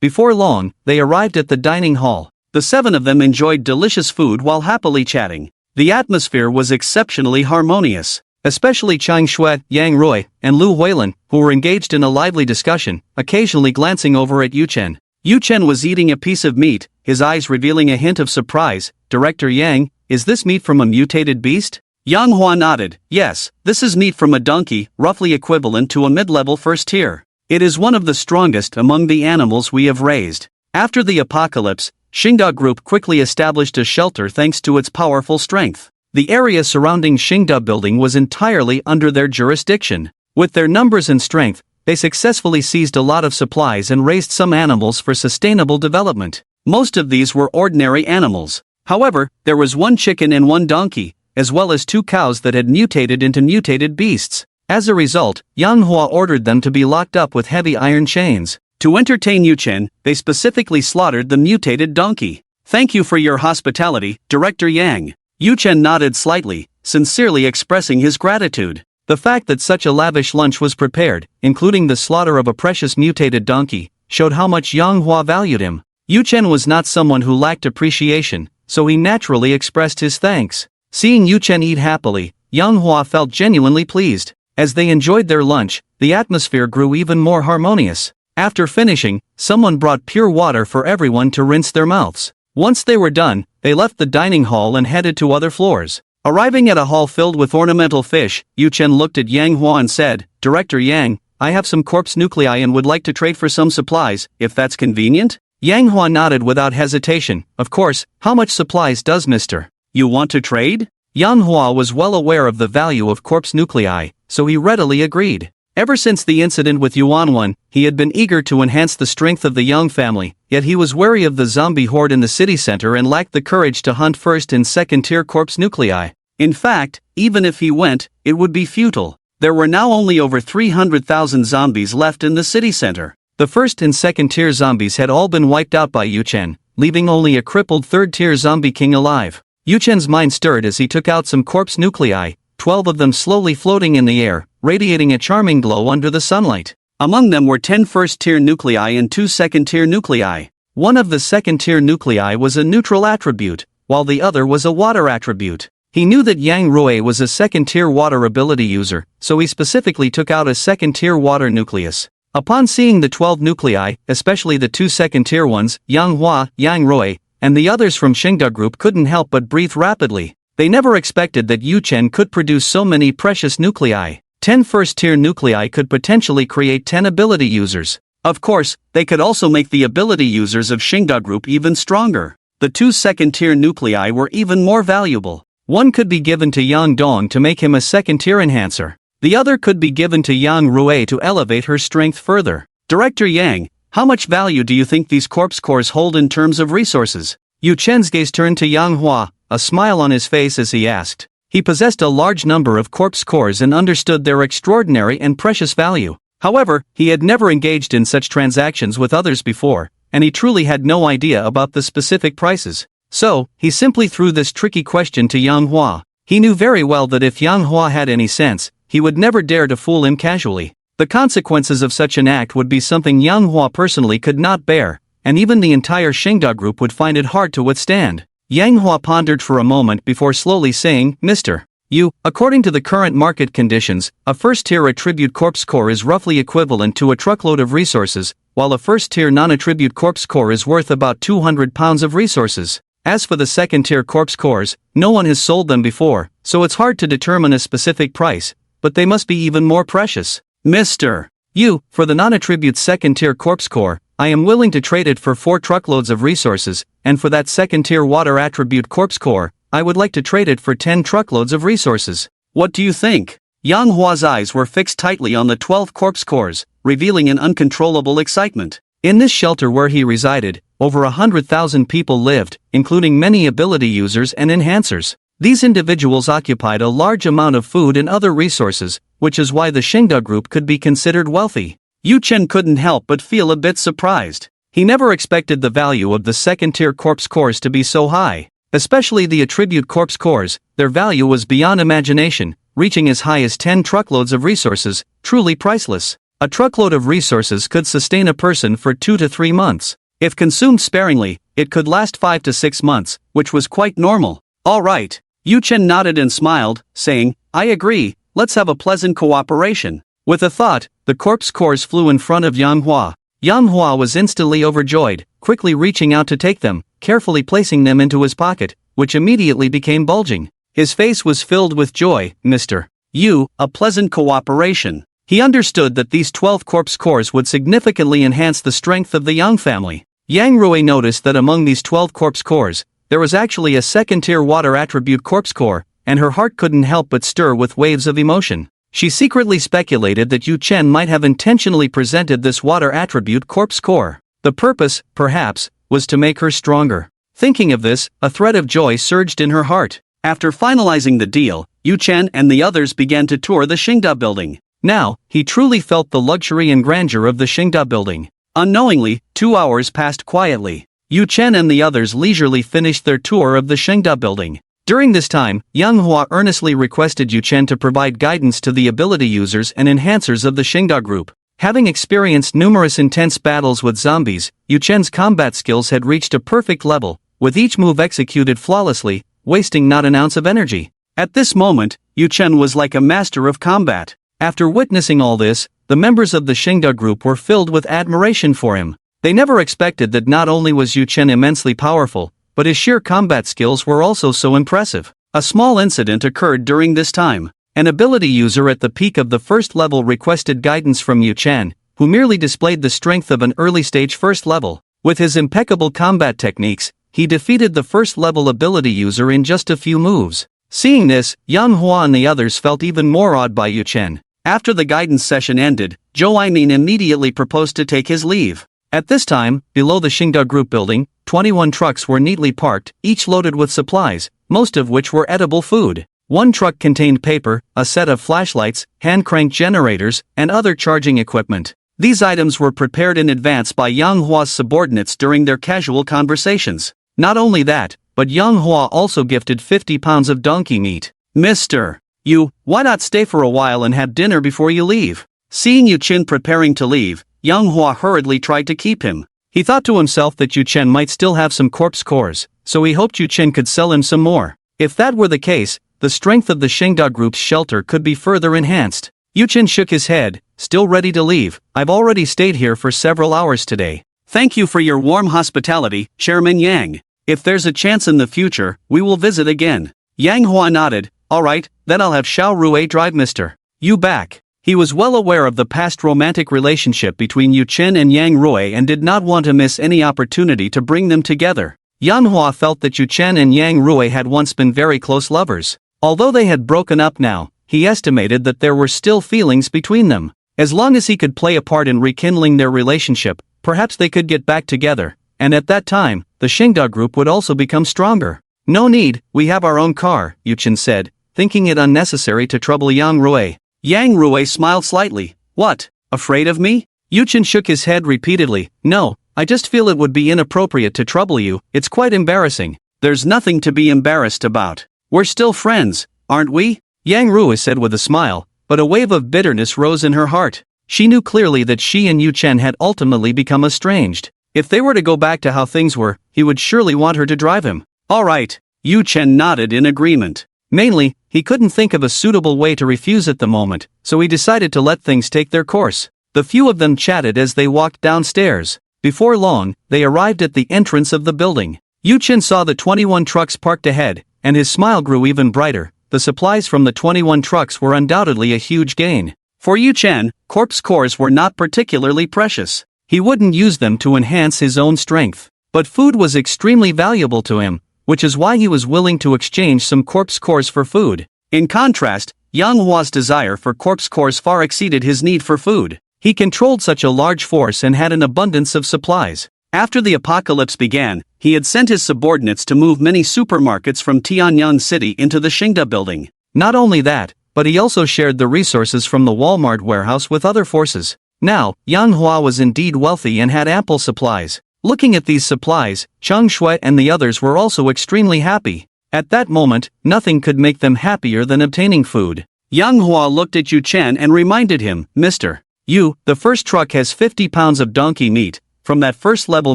Before long, they arrived at the dining hall. The 7 of them enjoyed delicious food while happily chatting. The atmosphere was exceptionally harmonious. Especially Chang Shui, Yang Rui, and Lu Huilin, who were engaged in a lively discussion, occasionally glancing over at Yu Chen. Yu Chen was eating a piece of meat, his eyes revealing a hint of surprise. "Director Yang, is this meat from a mutated beast?" Yang Hua nodded. "Yes, this is meat from a donkey, roughly equivalent to a mid-level first tier. It is one of the strongest among the animals we have raised." After the apocalypse, Xingda Group quickly established a shelter thanks to its powerful strength. The area surrounding Xingda Building was entirely under their jurisdiction. With their numbers and strength, they successfully seized a lot of supplies and raised some animals for sustainable development. Most of these were ordinary animals. However, there was 1 chicken and 1 donkey, as well as 2 cows that had mutated into mutated beasts. As a result, Yang Hua ordered them to be locked up with heavy iron chains. To entertain Yu Chen, they specifically slaughtered the mutated donkey. "Thank you for your hospitality, Director Yang." Yu Chen nodded slightly, sincerely expressing his gratitude. The fact that such a lavish lunch was prepared, including the slaughter of a precious mutated donkey, showed how much Yang Hua valued him. Yu Chen was not someone who lacked appreciation, so he naturally expressed his thanks. Seeing Yu Chen eat happily, Yang Hua felt genuinely pleased. As they enjoyed their lunch, the atmosphere grew even more harmonious. After finishing, someone brought pure water for everyone to rinse their mouths. Once they were done, they left the dining hall and headed to other floors. Arriving at a hall filled with ornamental fish, Yu Chen looked at Yang Hua and said, "Director Yang, I have some corpse nuclei and would like to trade for some supplies, if that's convenient?" Yang Hua nodded without hesitation. "Of course, how much supplies does Mr. You want to trade?" Yang Hua was well aware of the value of corpse nuclei, so he readily agreed. Ever since the incident with Yuan, he had been eager to enhance the strength of the Yang family, yet he was wary of the zombie horde in the city center and lacked the courage to hunt first and second-tier corpse nuclei. In fact, even if he went, it would be futile. There were now only over 300,000 zombies left in the city center. The first and second-tier zombies had all been wiped out by Yu Chen, leaving only a crippled third-tier zombie king alive. Yu Chen's mind stirred as he took out some corpse nuclei, 12 of them slowly floating in the air, radiating a charming glow under the sunlight. Among them were 10 first-tier nuclei and 2 second-tier nuclei. One of the second-tier nuclei was a neutral attribute, while the other was a water attribute. He knew that Yang Rui was a second-tier water ability user, so he specifically took out a second-tier water nucleus. Upon seeing the 12 nuclei, especially the 2 second-tier ones, Yang Hua, Yang Rui, and the others from Xingda Group couldn't help but breathe rapidly. They never expected that Yu Chen could produce so many precious nuclei. 10 first-tier nuclei could potentially create 10 ability users. Of course, they could also make the ability users of Xingda Group even stronger. The 2 second-tier nuclei were even more valuable. One could be given to Yang Dong to make him a second-tier enhancer. The other could be given to Yang Rui to elevate her strength further. Director Yang, how much value do you think these corpse cores hold in terms of resources? Yu Chen's gaze turned to Yang Hua, a smile on his face as he asked. He possessed a large number of corpse cores and understood their extraordinary and precious value. However, he had never engaged in such transactions with others before, and he truly had no idea about the specific prices. So, he simply threw this tricky question to Yang Hua. He knew very well that if Yang Hua had any sense, he would never dare to fool him casually. The consequences of such an act would be something Yang Hua personally could not bear, and even the entire Xingda Group would find it hard to withstand. Yang Hua pondered for a moment before slowly saying, "Mr. Yu, according to the current market conditions, a first-tier attribute corpse core is roughly equivalent to a truckload of resources, while a first-tier non-attribute corpse core is worth about 200 pounds of resources. As for the second-tier corpse cores, no one has sold them before, so it's hard to determine a specific price, but they must be even more precious. Mr. Yu, for the non-attribute second-tier corpse core, I am willing to trade it for 4 truckloads of resources, and for that second-tier water attribute corpse core, I would like to trade it for 10 truckloads of resources. What do you think?" Yang Hua's eyes were fixed tightly on the 12 corpse cores, revealing an uncontrollable excitement. In this shelter where he resided, over 100,000 people lived, including many ability users and enhancers. These individuals occupied a large amount of food and other resources, which is why the Xingda group could be considered wealthy. Yu Chen couldn't help but feel a bit surprised. He never expected the value of the second-tier corpse cores to be so high. Especially the attribute corpse cores, their value was beyond imagination, reaching as high as 10 truckloads of resources, truly priceless. A truckload of resources could sustain a person for 2 to 3 months. If consumed sparingly, it could last 5 to 6 months, which was quite normal. All right. Yu Chen nodded and smiled, saying, I agree, let's have a pleasant cooperation. With a thought, the corpse cores flew in front of Yang Hua. Yang Hua was instantly overjoyed, quickly reaching out to take them, carefully placing them into his pocket, which immediately became bulging. His face was filled with joy. Mr. Yu, a pleasant cooperation. He understood that these 12 corpse cores would significantly enhance the strength of the Yang family. Yang Rui noticed that among these 12 corpse cores, there was actually a second-tier water attribute corpse core, and her heart couldn't help but stir with waves of emotion. She secretly speculated that Yu Chen might have intentionally presented this water attribute corpse core. The purpose, perhaps, was to make her stronger. Thinking of this, a thread of joy surged in her heart. After finalizing the deal, Yu Chen and the others began to tour the Xingda building. Now, he truly felt the luxury and grandeur of the Xingda building. Unknowingly, 2 hours passed quietly. Yu Chen and the others leisurely finished their tour of the Xingda building. During this time, Yang Hua earnestly requested Yu Chen to provide guidance to the ability users and enhancers of the Xingda group. Having experienced numerous intense battles with zombies, Yu Chen's combat skills had reached a perfect level, with each move executed flawlessly, wasting not an ounce of energy. At this moment, Yu Chen was like a master of combat. After witnessing all this, the members of the Xingda group were filled with admiration for him. They never expected that not only was Yu Chen immensely powerful, but his sheer combat skills were also so impressive. A small incident occurred during this time. An ability user at the peak of the first level requested guidance from Yu Chen, who merely displayed the strength of an early-stage first level. With his impeccable combat techniques, he defeated the first-level ability user in just a few moves. Seeing this, Yang Hua and the others felt even more awed by Yu Chen. After the guidance session ended, Zhou Aimin immediately proposed to take his leave. At this time, below the Xingda group building, 21 trucks were neatly parked, each loaded with supplies, most of which were edible food. One truck contained paper, a set of flashlights, hand-cranked generators, and other charging equipment. These items were prepared in advance by Yang Hua's subordinates during their casual conversations. Not only that, but Yang Hua also gifted 50 pounds of donkey meat. Mr. Yu, why not stay for a while and have dinner before you leave? Seeing Yu Chen preparing to leave, Yang Hua hurriedly tried to keep him. He thought to himself that Yu Chen might still have some corpse cores, so he hoped Yu Chen could sell him some more. If that were the case, the strength of the Xingda group's shelter could be further enhanced. Yu Chen shook his head, still ready to leave. I've already stayed here for several hours today. Thank you for your warm hospitality, Chairman Yang. If there's a chance in the future, we will visit again. Yang Hua nodded. Alright, then I'll have Xiao Rui drive Mr. Yu back. He was well aware of the past romantic relationship between Yu Chen and Yang Rui and did not want to miss any opportunity to bring them together. Yang Hua felt that Yu Chen and Yang Rui had once been very close lovers. Although they had broken up now, he estimated that there were still feelings between them. As long as he could play a part in rekindling their relationship, perhaps they could get back together, and at that time, the Xingda group would also become stronger. No need, we have our own car, Yu Chen said, thinking it unnecessary to trouble Yang Rui. Yang Rui smiled slightly. What, afraid of me? Yu Chen shook his head repeatedly. No, I just feel it would be inappropriate to trouble you, it's quite embarrassing. There's nothing to be embarrassed about. We're still friends, aren't we? Yang Rui said with a smile, but a wave of bitterness rose in her heart. She knew clearly that she and Yu Chen had ultimately become estranged. If they were to go back to how things were, he would surely want her to drive him. Alright, Yu Chen nodded in agreement. Mainly, he couldn't think of a suitable way to refuse at the moment, so he decided to let things take their course. The few of them chatted as they walked downstairs. Before long, they arrived at the entrance of the building. Yu Chen saw the 21 trucks parked ahead, and his smile grew even brighter. The supplies from the 21 trucks were undoubtedly a huge gain. For Yu Chen, corpse cores were not particularly precious. He wouldn't use them to enhance his own strength. But food was extremely valuable to him, which is why he was willing to exchange some corpse cores for food. In contrast, Yang Hua's desire for corpse cores far exceeded his need for food. He controlled such a large force and had an abundance of supplies. After the apocalypse began, he had sent his subordinates to move many supermarkets from Tianyang City into the Xingda building. Not only that, but he also shared the resources from the Walmart warehouse with other forces. Now, Yang Hua was indeed wealthy and had ample supplies. Looking at these supplies, Cheng Shui and the others were also extremely happy. At that moment, nothing could make them happier than obtaining food. Yang Hua looked at Yu Chen and reminded him, "Mr. Yu, the first truck has 50 pounds of donkey meat, from that first-level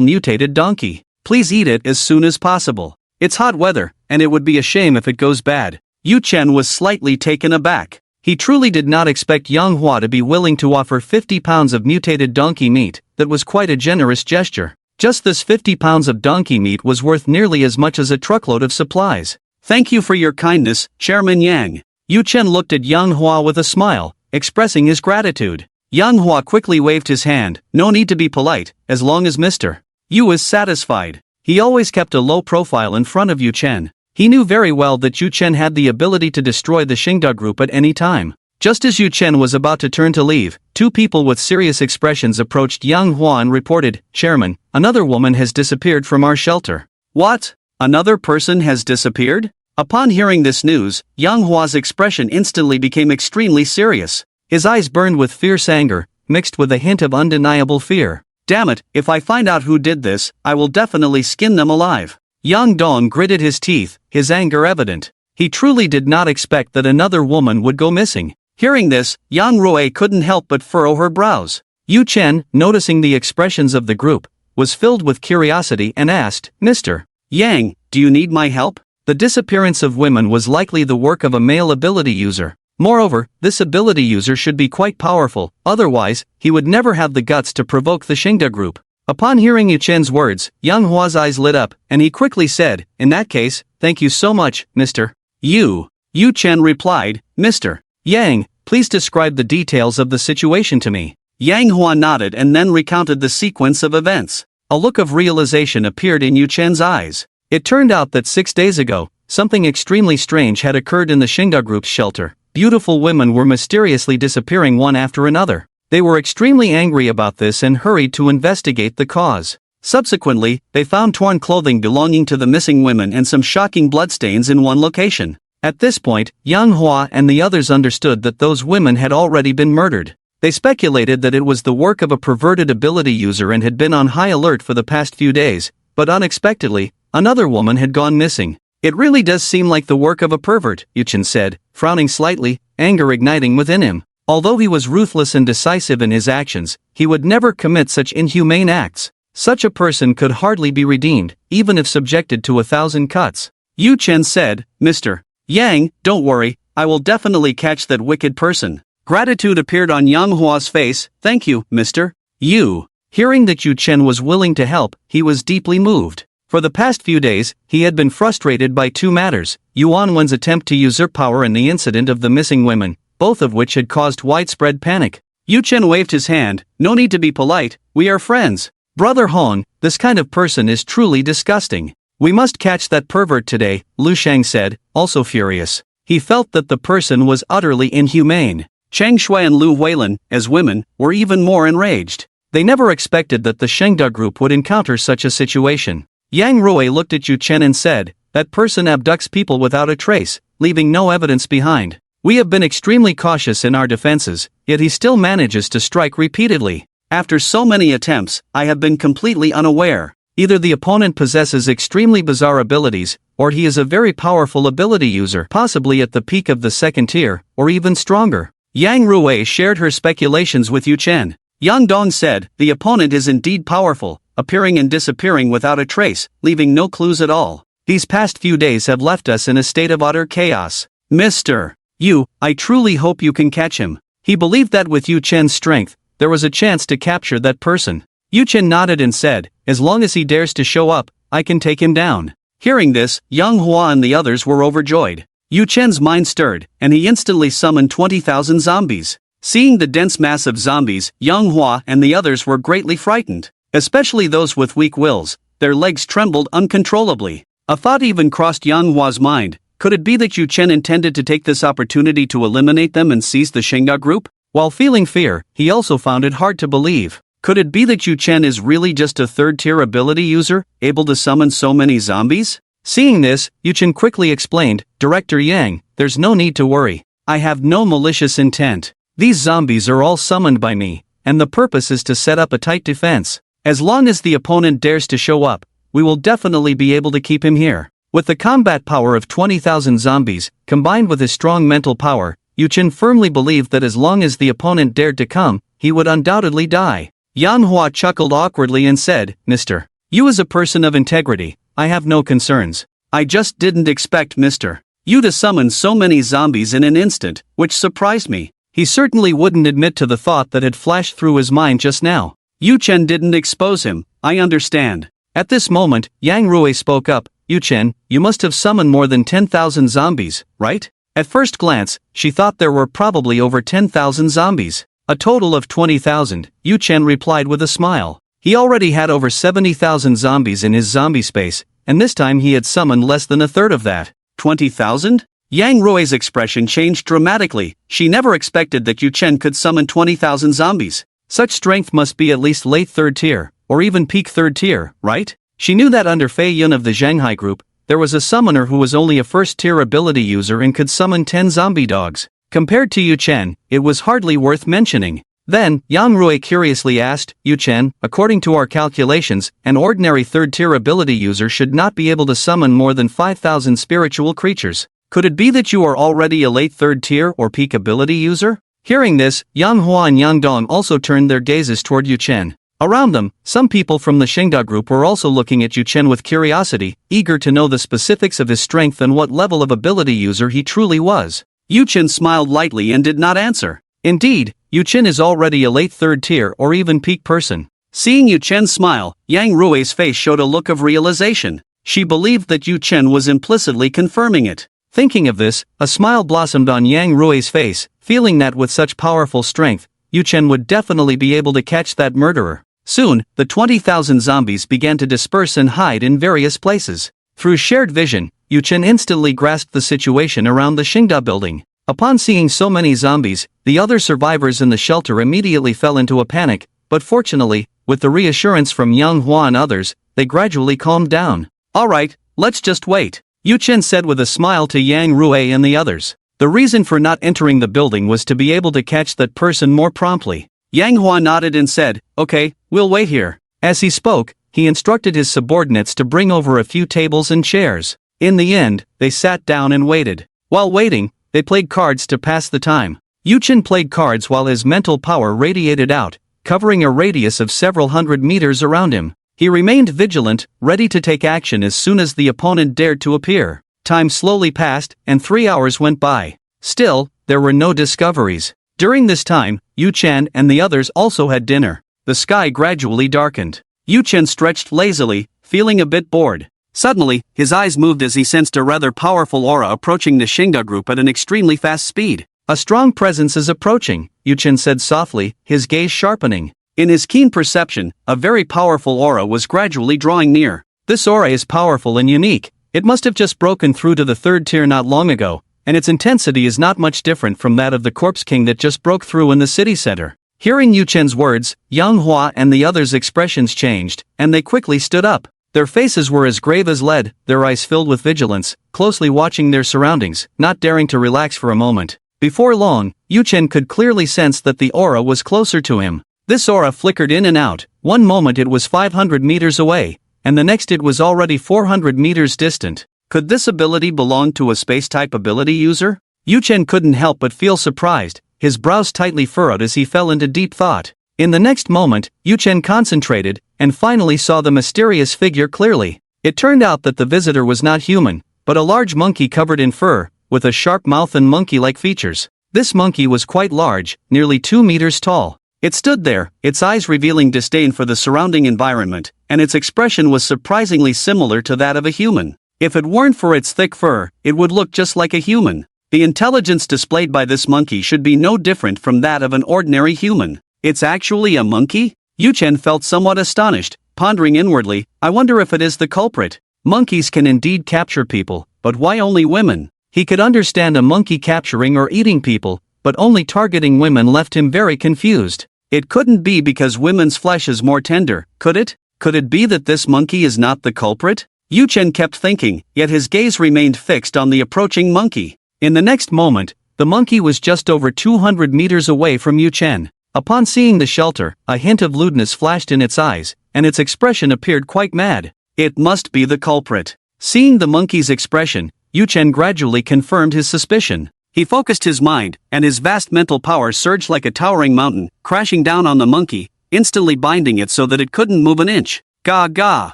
mutated donkey. Please eat it as soon as possible. It's hot weather, and it would be a shame if it goes bad." Yu Chen was slightly taken aback. He truly did not expect Yang Hua to be willing to offer 50 pounds of mutated donkey meat. That was quite a generous gesture. Just this 50 pounds of donkey meat was worth nearly as much as a truckload of supplies. "Thank you for your kindness, Chairman Yang." Yu Chen looked at Yang Hua with a smile, expressing his gratitude. Yang Hua quickly waved his hand. "No need to be polite, as long as Mr. Yu is satisfied." He always kept a low profile in front of Yu Chen. He knew very well that Yu Chen had the ability to destroy the Xingda group at any time. Just as Yu Chen was about to turn to leave, two people with serious expressions approached Yang Hua and reported, "Chairman, another woman has disappeared from our shelter." "What? Another person has disappeared?" Upon hearing this news, Yang Hua's expression instantly became extremely serious. His eyes burned with fierce anger, mixed with a hint of undeniable fear. "Damn it, if I find out who did this, I will definitely skin them alive." Yang Dong gritted his teeth, his anger evident. He truly did not expect that another woman would go missing. Hearing this, Yang Rui couldn't help but furrow her brows. Yu Chen, noticing the expressions of the group, was filled with curiosity and asked, "Mr. Yang, do you need my help?" The disappearance of women was likely the work of a male ability user. Moreover, this ability user should be quite powerful, otherwise, he would never have the guts to provoke the Xingda group. Upon hearing Yu Chen's words, Yang Hua's eyes lit up, and he quickly said, "In that case, thank you so much, Mr. Yu." Yu Chen replied, "Mr. Yang, please describe the details of the situation to me." Yang Hua nodded and then recounted the sequence of events. A look of realization appeared in Yu Chen's eyes. It turned out that 6 days ago, something extremely strange had occurred in the Xingda group's shelter. Beautiful women were mysteriously disappearing one after another. They were extremely angry about this and hurried to investigate the cause. Subsequently, they found torn clothing belonging to the missing women and some shocking bloodstains in one location. At this point, Yang Hua and the others understood that those women had already been murdered. They speculated that it was the work of a perverted ability user and had been on high alert for the past few days, but unexpectedly, another woman had gone missing. "It really does seem like the work of a pervert," Yu Chen said, frowning slightly, anger igniting within him. Although he was ruthless and decisive in his actions, he would never commit such inhumane acts. Such a person could hardly be redeemed, even if subjected to 1,000 cuts. Yu Chen said, "Mr. Yang, don't worry, I will definitely catch that wicked person." Gratitude appeared on Yang Hua's face. "Thank you, Mr. Yu." Hearing that Yu Chen was willing to help, he was deeply moved. For the past few days, he had been frustrated by two matters: Yuan Wen's attempt to usurp power and the incident of the missing women, both of which had caused widespread panic. Yu Chen waved his hand. "No need to be polite, we are friends. Brother Hong, this kind of person is truly disgusting. We must catch that pervert today," Lu Shang said, also furious. He felt that the person was utterly inhumane. Cheng Shui and Lu Huilin, as women, were even more enraged. They never expected that the Xingda group would encounter such a situation. Yang Rui looked at Yu Chen and said, "That person abducts people without a trace, leaving no evidence behind. We have been extremely cautious in our defenses, yet he still manages to strike repeatedly. After so many attempts, I have been completely unaware. Either the opponent possesses extremely bizarre abilities, or he is a very powerful ability user, possibly at the peak of the second tier, or even stronger." Yang Rui shared her speculations with Yu Chen. Yang Dong said, "The opponent is indeed powerful, appearing and disappearing without a trace, leaving no clues at all. These past few days have left us in a state of utter chaos. Mr. Yu, I truly hope you can catch him." He believed that with Yu Chen's strength, there was a chance to capture that person. Yu Chen nodded and said, "As long as he dares to show up, I can take him down." Hearing this, Yang Hua and the others were overjoyed. Yu Chen's mind stirred, and he instantly summoned 20,000 zombies. Seeing the dense mass of zombies, Yang Hua and the others were greatly frightened. Especially those with weak wills, their legs trembled uncontrollably. A thought even crossed Yang Hua's mind: could it be that Yu Chen intended to take this opportunity to eliminate them and seize the Xingda group? While feeling fear, he also found it hard to believe. Could it be that Yu Chen is really just a third-tier ability user, able to summon so many zombies? Seeing this, Yu Chen quickly explained, Director Yang, there's no need to worry. I have no malicious intent. These zombies are all summoned by me, and the purpose is to set up a tight defense. As long as the opponent dares to show up, we will definitely be able to keep him here. With the combat power of 20,000 zombies, combined with his strong mental power, Yu Chen firmly believed that as long as the opponent dared to come, he would undoubtedly die. Manhwa chuckled awkwardly and said, Mr. Yu is a person of integrity, I have no concerns. I just didn't expect Mr. Yu to summon so many zombies in an instant, which surprised me. He certainly wouldn't admit to the thought that had flashed through his mind just now. Yu Chen didn't expose him, I understand. At this moment, Yang Rui spoke up, Yu Chen, you must have summoned more than 10,000 zombies, right? At first glance, she thought there were probably over 10,000 zombies. A total of 20,000, Yu Chen replied with a smile. He already had over 70,000 zombies in his zombie space, and this time he had summoned less than a third of that. 20,000? Yang Rui's expression changed dramatically. She never expected that Yu Chen could summon 20,000 zombies. Such strength must be at least late third tier, or even peak third tier, right? She knew that under Fei Yun of the Shanghai group, there was a summoner who was only a first tier ability user and could summon 10 zombie dogs. Compared to Yu Chen, it was hardly worth mentioning. Then, Yang Rui curiously asked, Yu Chen, according to our calculations, an ordinary third-tier ability user should not be able to summon more than 5,000 spiritual creatures. Could it be that you are already a late third-tier or peak ability user? Hearing this, Yang Hua and Yang Dong also turned their gazes toward Yu Chen. Around them, some people from the Xingda group were also looking at Yu Chen with curiosity, eager to know the specifics of his strength and what level of ability user he truly was. Yu Chen smiled lightly and did not answer. Indeed, Yu Chen is already a late third tier or even peak person. Seeing Yu Chen smile, Yang Rui's face showed a look of realization. She believed that Yu Chen was implicitly confirming it. Thinking of this, a smile blossomed on Yang Rui's face, feeling that with such powerful strength, Yu Chen would definitely be able to catch that murderer. Soon, the 20,000 zombies began to disperse and hide in various places. Through shared vision, Yu Chen instantly grasped the situation around the Xingda building. Upon seeing so many zombies, the other survivors in the shelter immediately fell into a panic, but fortunately, with the reassurance from Yang Hua and others, they gradually calmed down. Alright, let's just wait, Yu Chen said with a smile to Yang Rui and the others. The reason for not entering the building was to be able to catch that person more promptly. Yang Hua nodded and said, okay, we'll wait here. As he spoke, he instructed his subordinates to bring over a few tables and chairs. In the end, they sat down and waited. While waiting, they played cards to pass the time. Yu Chen played cards while his mental power radiated out, covering a radius of several hundred meters around him. He remained vigilant, ready to take action as soon as the opponent dared to appear. Time slowly passed, and 3 hours went by. Still, there were no discoveries. During this time, Yu Chen and the others also had dinner. The sky gradually darkened. Yu Chen stretched lazily, feeling a bit bored. Suddenly, his eyes moved as he sensed a rather powerful aura approaching the Xingda group at an extremely fast speed. A strong presence is approaching, Yu Chen said softly, his gaze sharpening. In his keen perception, a very powerful aura was gradually drawing near. This aura is powerful and unique. It must have just broken through to the third tier not long ago, and its intensity is not much different from that of the Corpse King that just broke through in the city center. Hearing Yu Chen's words, Yang Hua and the others' expressions changed, and they quickly stood up. Their faces were as grave as lead, their eyes filled with vigilance, closely watching their surroundings, not daring to relax for a moment. Before long, Yu Chen could clearly sense that the aura was closer to him. This aura flickered in and out. One moment it was 500 meters away, and the next it was already 400 meters distant. Could this ability belong to a space-type ability user? Yu Chen couldn't help but feel surprised, his brows tightly furrowed as he fell into deep thought. In the next moment, Yu Chen concentrated, and finally saw the mysterious figure clearly. It turned out that the visitor was not human, but a large monkey covered in fur, with a sharp mouth and monkey-like features. This monkey was quite large, nearly 2 meters tall. It stood there, its eyes revealing disdain for the surrounding environment, and its expression was surprisingly similar to that of a human. If it weren't for its thick fur, it would look just like a human. The intelligence displayed by this monkey should be no different from that of an ordinary human. It's actually a monkey? Yu Chen felt somewhat astonished, pondering inwardly, I wonder if it is the culprit. Monkeys can indeed capture people, but why only women? He could understand a monkey capturing or eating people, but only targeting women left him very confused. It couldn't be because women's flesh is more tender, could it? Could it be that this monkey is not the culprit? Yu Chen kept thinking, yet his gaze remained fixed on the approaching monkey. In the next moment, the monkey was just over 200 meters away from Yu Chen. Upon seeing the shelter, a hint of lewdness flashed in its eyes, and its expression appeared quite mad. It must be the culprit. Seeing the monkey's expression, Yu Chen gradually confirmed his suspicion. He focused his mind, and his vast mental power surged like a towering mountain, crashing down on the monkey, instantly binding it so that it couldn't move an inch. Gah gah!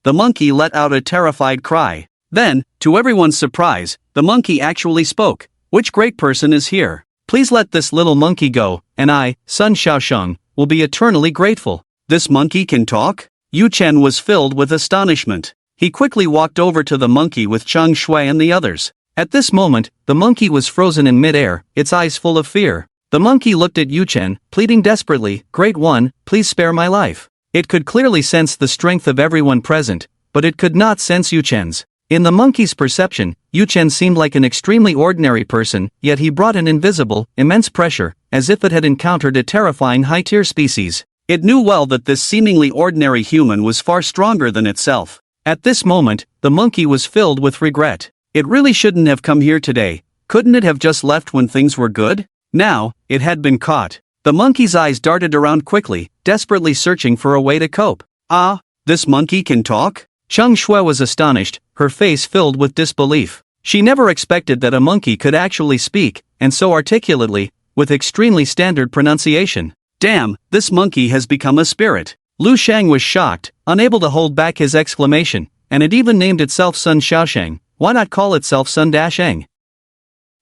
The monkey let out a terrified cry. Then, to everyone's surprise, the monkey actually spoke. Which great person is here? Please let this little monkey go, and I, Sun Xiaosheng, will be eternally grateful. This monkey can talk? Yu Chen was filled with astonishment. He quickly walked over to the monkey with Cheng Shui and the others. At this moment, the monkey was frozen in midair, its eyes full of fear. The monkey looked at Yu Chen, pleading desperately, "Great one, please spare my life." It could clearly sense the strength of everyone present, but it could not sense Yu Chen's. In the monkey's perception, Yu Chen seemed like an extremely ordinary person, yet he brought an invisible, immense pressure, as if it had encountered a terrifying high-tier species. It knew well that this seemingly ordinary human was far stronger than itself. At this moment, the monkey was filled with regret. It really shouldn't have come here today. Couldn't it have just left when things were good? Now, it had been caught. The monkey's eyes darted around quickly, desperately searching for a way to cope. Ah, this monkey can talk? Cheng Shui was astonished, her face filled with disbelief. She never expected that a monkey could actually speak, and so articulately, with extremely standard pronunciation. Damn, this monkey has become a spirit. Lu Shang was shocked, unable to hold back his exclamation, and it even named itself Sun Xiaosheng. Why not call itself Sun Dasheng?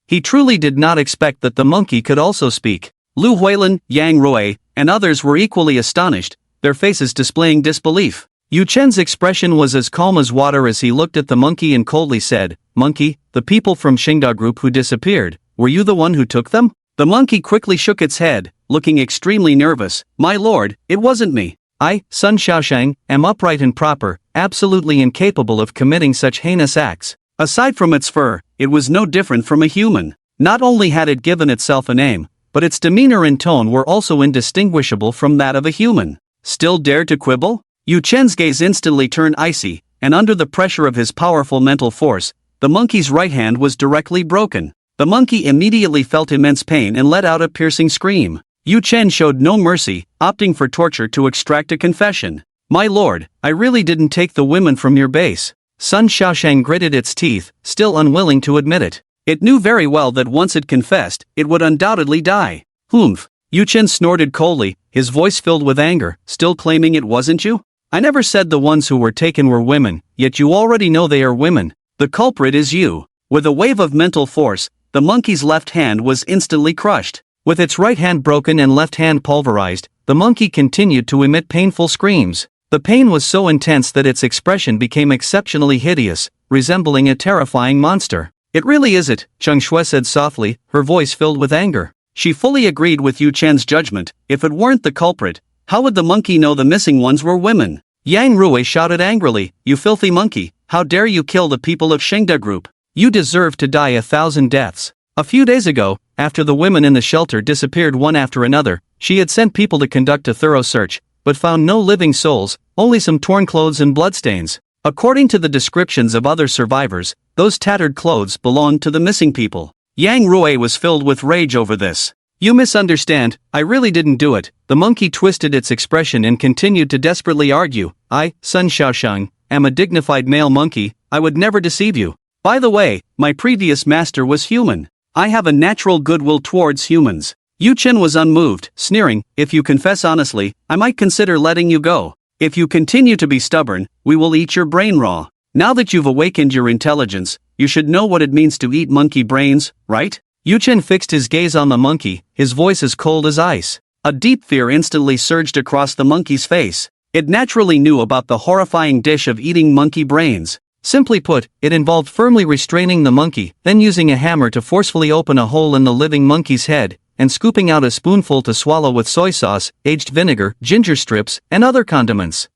He truly did not expect that the monkey could also speak. Lu Huilin, Yang Rui, and others were equally astonished, their faces displaying disbelief. Yu Chen's expression was as calm as water as he looked at the monkey and coldly said, "Monkey, the people from Xingda group who disappeared, were you the one who took them?" The monkey quickly shook its head, looking extremely nervous. "My lord, it wasn't me. I, Sun Xiaosheng, am upright and proper, absolutely incapable of committing such heinous acts." Aside from its fur, it was no different from a human. Not only had it given itself a name, but its demeanor and tone were also indistinguishable from that of a human. Still dare to quibble? Yu Chen's gaze instantly turned icy, and under the pressure of his powerful mental force, the monkey's right hand was directly broken. The monkey immediately felt immense pain and let out a piercing scream. Yu Chen showed no mercy, opting for torture to extract a confession. "My lord, I really didn't take the women from your base." Sun Xiaosheng gritted its teeth, still unwilling to admit it. It knew very well that once it confessed, it would undoubtedly die. "Humph." Yu Chen snorted coldly, his voice filled with anger, still claiming it wasn't you? "I never said the ones who were taken were women, yet you already know they are women. The culprit is you." With a wave of mental force, the monkey's left hand was instantly crushed. With its right hand broken and left hand pulverized, the monkey continued to emit painful screams. The pain was so intense that its expression became exceptionally hideous, resembling a terrifying monster. "It really is it," Cheng Shui said softly, her voice filled with anger. She fully agreed with Yu Chen's judgment. If it weren't the culprit, how would the monkey know the missing ones were women? Yang Rui shouted angrily, "You filthy monkey, how dare you kill the people of Xingda group? You deserve to die 1,000 deaths." A few days ago, after the women in the shelter disappeared one after another, she had sent people to conduct a thorough search, but found no living souls, only some torn clothes and bloodstains. According to the descriptions of other survivors, those tattered clothes belonged to the missing people. Yang Rui was filled with rage over this. "You misunderstand, I really didn't do it." The monkey twisted its expression and continued to desperately argue. "I, Sun Xiaosheng, am a dignified male monkey, I would never deceive you. By the way, my previous master was human. I have a natural goodwill towards humans." Yu Chen was unmoved, sneering, "If you confess honestly, I might consider letting you go. If you continue to be stubborn, we will eat your brain raw. Now that you've awakened your intelligence, you should know what it means to eat monkey brains, right?" Yu Chen fixed his gaze on the monkey, his voice as cold as ice. A deep fear instantly surged across the monkey's face. It naturally knew about the horrifying dish of eating monkey brains. Simply put, it involved firmly restraining the monkey, then using a hammer to forcefully open a hole in the living monkey's head, and scooping out a spoonful to swallow with soy sauce, aged vinegar, ginger strips, and other condiments.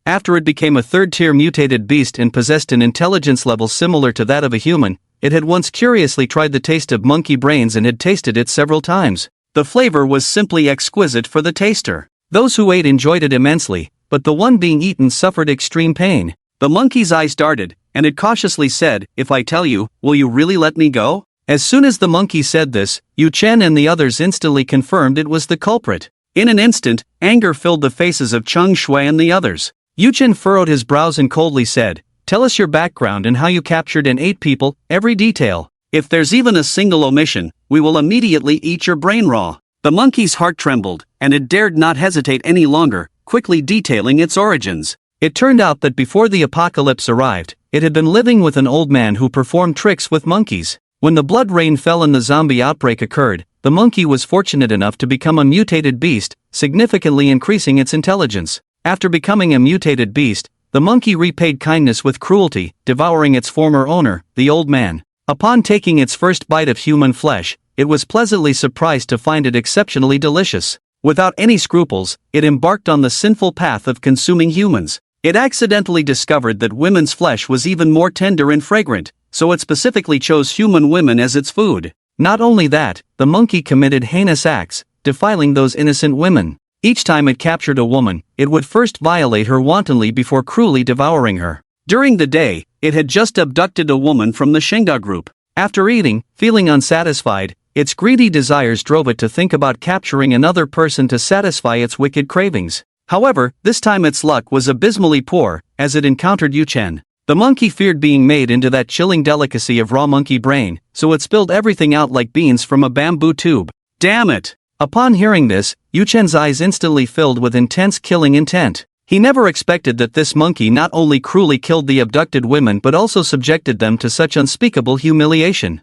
After it became a third-tier mutated beast and possessed an intelligence level similar to that of a human, it had once curiously tried the taste of monkey brains and had tasted it several times. The flavor was simply exquisite for the taster. Those who ate enjoyed it immensely, but the one being eaten suffered extreme pain. The monkey's eyes darted, and it cautiously said, "If I tell you, will you really let me go?" As soon as the monkey said this, Yu Chen and the others instantly confirmed it was the culprit. In an instant, anger filled the faces of Cheng Shui and the others. Yu Chen furrowed his brows and coldly said, "Tell us your background and how you captured and ate people, every detail. If there's even a single omission, we will immediately eat your brain raw." The monkey's heart trembled, and it dared not hesitate any longer, quickly detailing its origins. It turned out that before the apocalypse arrived, it had been living with an old man who performed tricks with monkeys. When the blood rain fell and the zombie outbreak occurred, the monkey was fortunate enough to become a mutated beast, significantly increasing its intelligence. After becoming a mutated beast, the monkey repaid kindness with cruelty, devouring its former owner, the old man. Upon taking its first bite of human flesh, it was pleasantly surprised to find it exceptionally delicious. Without any scruples, it embarked on the sinful path of consuming humans. It accidentally discovered that women's flesh was even more tender and fragrant, so it specifically chose human women as its food. Not only that, the monkey committed heinous acts, defiling those innocent women. Each time it captured a woman, it would first violate her wantonly before cruelly devouring her. During the day, it had just abducted a woman from the Shinga group. After eating, feeling unsatisfied, its greedy desires drove it to think about capturing another person to satisfy its wicked cravings. However, this time its luck was abysmally poor, as it encountered Yu Chen. The monkey feared being made into that chilling delicacy of raw monkey brain, so it spilled everything out like beans from a bamboo tube. Damn it! Upon hearing this, Yu Chen's eyes instantly filled with intense killing intent. He never expected that this monkey not only cruelly killed the abducted women but also subjected them to such unspeakable humiliation.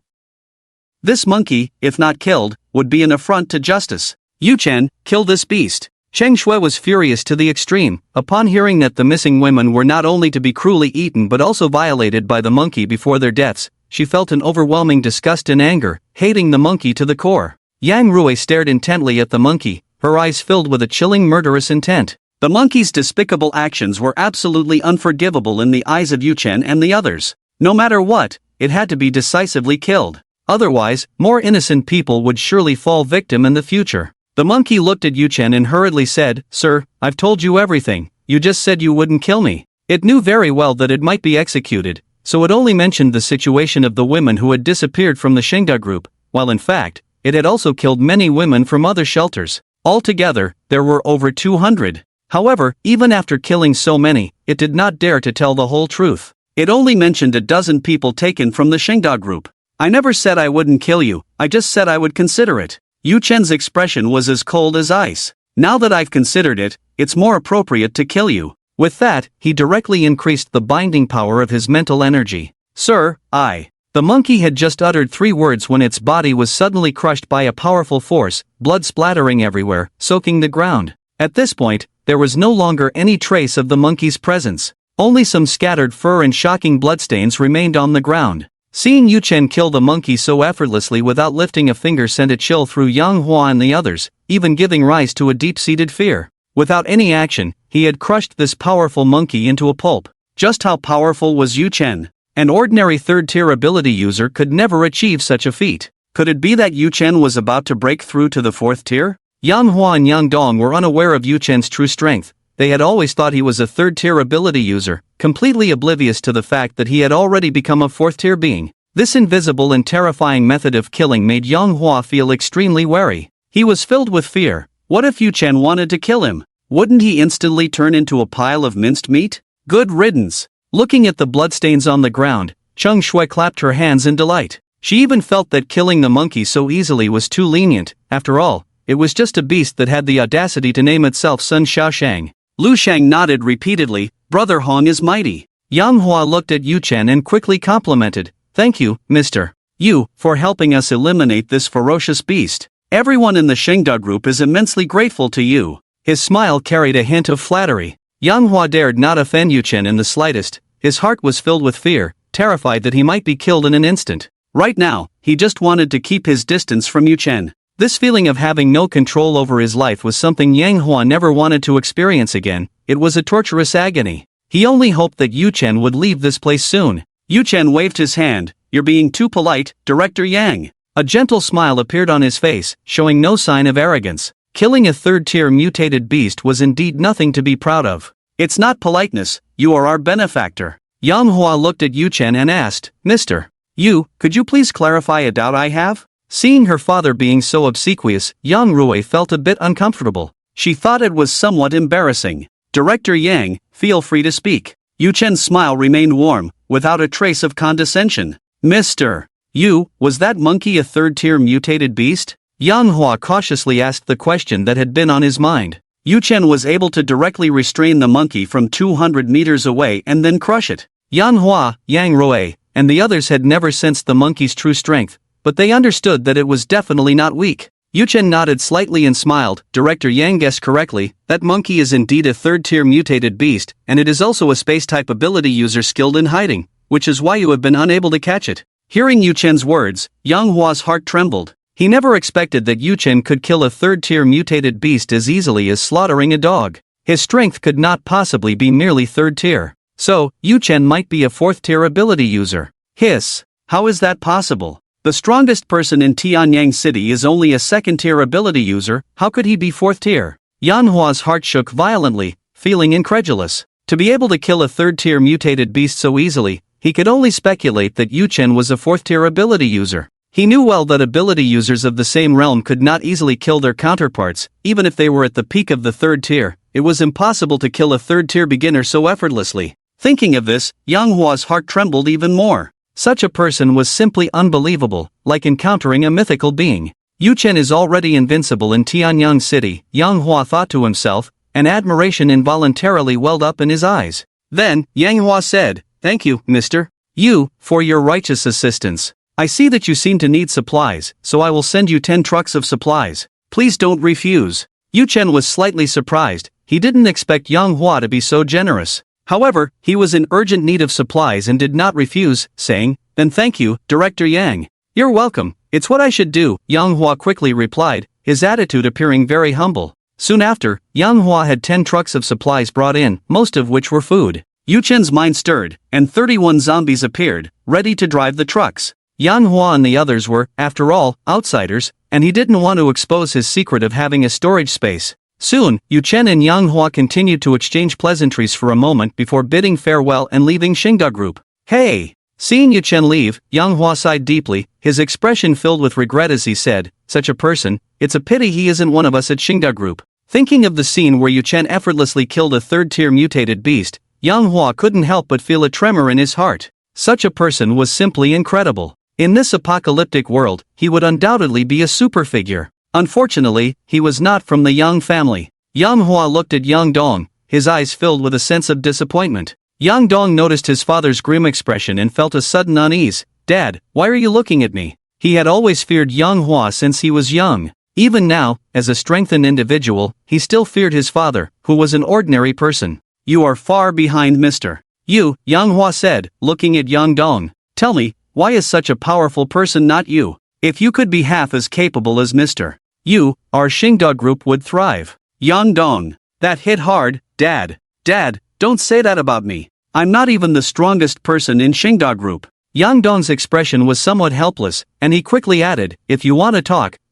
This monkey, if not killed, would be an affront to justice. Yu Chen, kill this beast. Cheng Shui was furious to the extreme. Upon hearing that the missing women were not only to be cruelly eaten but also violated by the monkey before their deaths, she felt an overwhelming disgust and anger, hating the monkey to the core. Yang Rui stared intently at the monkey, her eyes filled with a chilling murderous intent. The monkey's despicable actions were absolutely unforgivable in the eyes of Yu Chen and the others. No matter what, it had to be decisively killed. Otherwise, more innocent people would surely fall victim in the future. The monkey looked at Yu Chen and hurriedly said, "Sir, I've told you everything. You just said you wouldn't kill me." It knew very well that it might be executed, so it only mentioned the situation of the women who had disappeared from the Shinga group, while in fact, it had also killed many women from other shelters. Altogether, there were over 200. However, even after killing so many, it did not dare to tell the whole truth. It only mentioned a dozen people taken from the Shinga group. "I never said I wouldn't kill you, I just said I would consider it." Yu Chen's expression was as cold as ice. "Now that I've considered it, it's more appropriate to kill you." With that, he directly increased the binding power of his mental energy. "Sir, I..." The monkey had just uttered 3 words when its body was suddenly crushed by a powerful force, blood splattering everywhere, soaking the ground. At this point, there was no longer any trace of the monkey's presence. Only some scattered fur and shocking bloodstains remained on the ground. Seeing Yu Chen kill the monkey so effortlessly without lifting a finger sent a chill through Yang Hua and the others, even giving rise to a deep-seated fear. Without any action, he had crushed this powerful monkey into a pulp. Just how powerful was Yu Chen? An ordinary third-tier ability user could never achieve such a feat. Could it be that Yu Chen was about to break through to the 4th tier? Yang Hua and Yang Dong were unaware of Yu Chen's true strength. They had always thought he was a 3rd-tier ability user, completely oblivious to the fact that he had already become a 4th-tier being. This invisible and terrifying method of killing made Yang Hua feel extremely wary. He was filled with fear. What if Yu Chen wanted to kill him? Wouldn't he instantly turn into a pile of minced meat? Good riddance. Looking at the bloodstains on the ground, Cheng Shui clapped her hands in delight. She even felt that killing the monkey so easily was too lenient. After all, it was just a beast that had the audacity to name itself Sun Xiaoshang. Lu Shang nodded repeatedly. "Brother Hong is mighty." Yang Hua looked at Yu Chen and quickly complimented. "Thank you, Mr. Yu, for helping us eliminate this ferocious beast. Everyone in the Shinga group is immensely grateful to you." His smile carried a hint of flattery. Yang Hua dared not offend Yu Chen in the slightest. His heart was filled with fear, terrified that he might be killed in an instant. Right now, he just wanted to keep his distance from Yu Chen. This feeling of having no control over his life was something Yang Hua never wanted to experience again. It was a torturous agony. He only hoped that Yu Chen would leave this place soon. Yu Chen waved his hand. "You're being too polite, Director Yang. A gentle smile appeared on his face, showing no sign of arrogance. Killing a third-tier mutated beast was indeed nothing to be proud of. It's not politeness, you are our benefactor. Yang Hua looked at Yu Chen and asked, Mr. Yu, could you please clarify a doubt I have? Seeing her father being so obsequious, Yang Rui felt a bit uncomfortable. She thought it was somewhat embarrassing. Director Yang, feel free to speak. Yu Chen's smile remained warm, without a trace of condescension. Mr. Yu, was that monkey a third-tier mutated beast? Yang Hua cautiously asked the question that had been on his mind. Yu Chen was able to directly restrain the monkey from 200 meters away and then crush it. Yang Hua, Yang Rui, and the others had never sensed the monkey's true strength, but they understood that it was definitely not weak. Yu Chen nodded slightly and smiled. Director Yang guessed correctly, that monkey is indeed a third-tier mutated beast, and it is also a space-type ability user skilled in hiding, which is why you have been unable to catch it. Hearing Yu Chen's words, Yang Hua's heart trembled. He never expected that Yu Chen could kill a third-tier mutated beast as easily as slaughtering a dog. His strength could not possibly be merely third-tier. So, Yu Chen might be a fourth-tier ability user. Hiss. How is that possible? The strongest person in Tianyang City is only a second-tier ability user, how could he be fourth-tier? Yan Hua's heart shook violently, feeling incredulous. To be able to kill a third-tier mutated beast so easily, he could only speculate that Yu Chen was a fourth-tier ability user. He knew well that ability users of the same realm could not easily kill their counterparts, even if they were at the peak of the third tier. It was impossible to kill a third-tier beginner so effortlessly. Thinking of this, Yang Hua's heart trembled even more. Such a person was simply unbelievable, like encountering a mythical being. Yu Chen is already invincible in Tianyang City, Yang Hua thought to himself, and admiration involuntarily welled up in his eyes. Then, Yang Hua said, Thank you, Mr. Yu, for your righteous assistance. I see that you seem to need supplies, so I will send you 10 trucks of supplies. Please don't refuse. Yu Chen was slightly surprised. He didn't expect Yang Hua to be so generous. However, he was in urgent need of supplies and did not refuse, saying, Then thank you, Director Yang. You're welcome, it's what I should do, Yang Hua quickly replied, his attitude appearing very humble. Soon after, Yang Hua had 10 trucks of supplies brought in, most of which were food. Yu Chen's mind stirred, and 31 zombies appeared, ready to drive the trucks. Yang Hua and the others were, after all, outsiders, and he didn't want to expose his secret of having a storage space. Soon, Yu Chen and Yang Hua continued to exchange pleasantries for a moment before bidding farewell and leaving Xingda Group. Hey! Seeing Yu Chen leave, Yang Hua sighed deeply, his expression filled with regret as he said, Such a person, it's a pity he isn't one of us at Xingda Group. Thinking of the scene where Yu Chen effortlessly killed a third-tier mutated beast, Yang Hua couldn't help but feel a tremor in his heart. Such a person was simply incredible. In this apocalyptic world, he would undoubtedly be a superfigure. Unfortunately, he was not from the Yang family. Yang Hua looked at Yang Dong, his eyes filled with a sense of disappointment. Yang Dong noticed his father's grim expression and felt a sudden unease. Dad, why are you looking at me? He had always feared Yang Hua since he was young. Even now, as a strengthened individual, he still feared his father, who was an ordinary person. You are far behind Mr. Yu, Yang Hua said, looking at Yang Dong. Tell me, why is such a powerful person not you? If you could be half as capable as Mr. Yu, our Xingda Group would thrive. Yang Dong. That hit hard, Dad. Dad, don't say that about me. I'm not even the strongest person in Xingda Group. Yang Dong's expression was somewhat helpless, and he quickly added, If you want to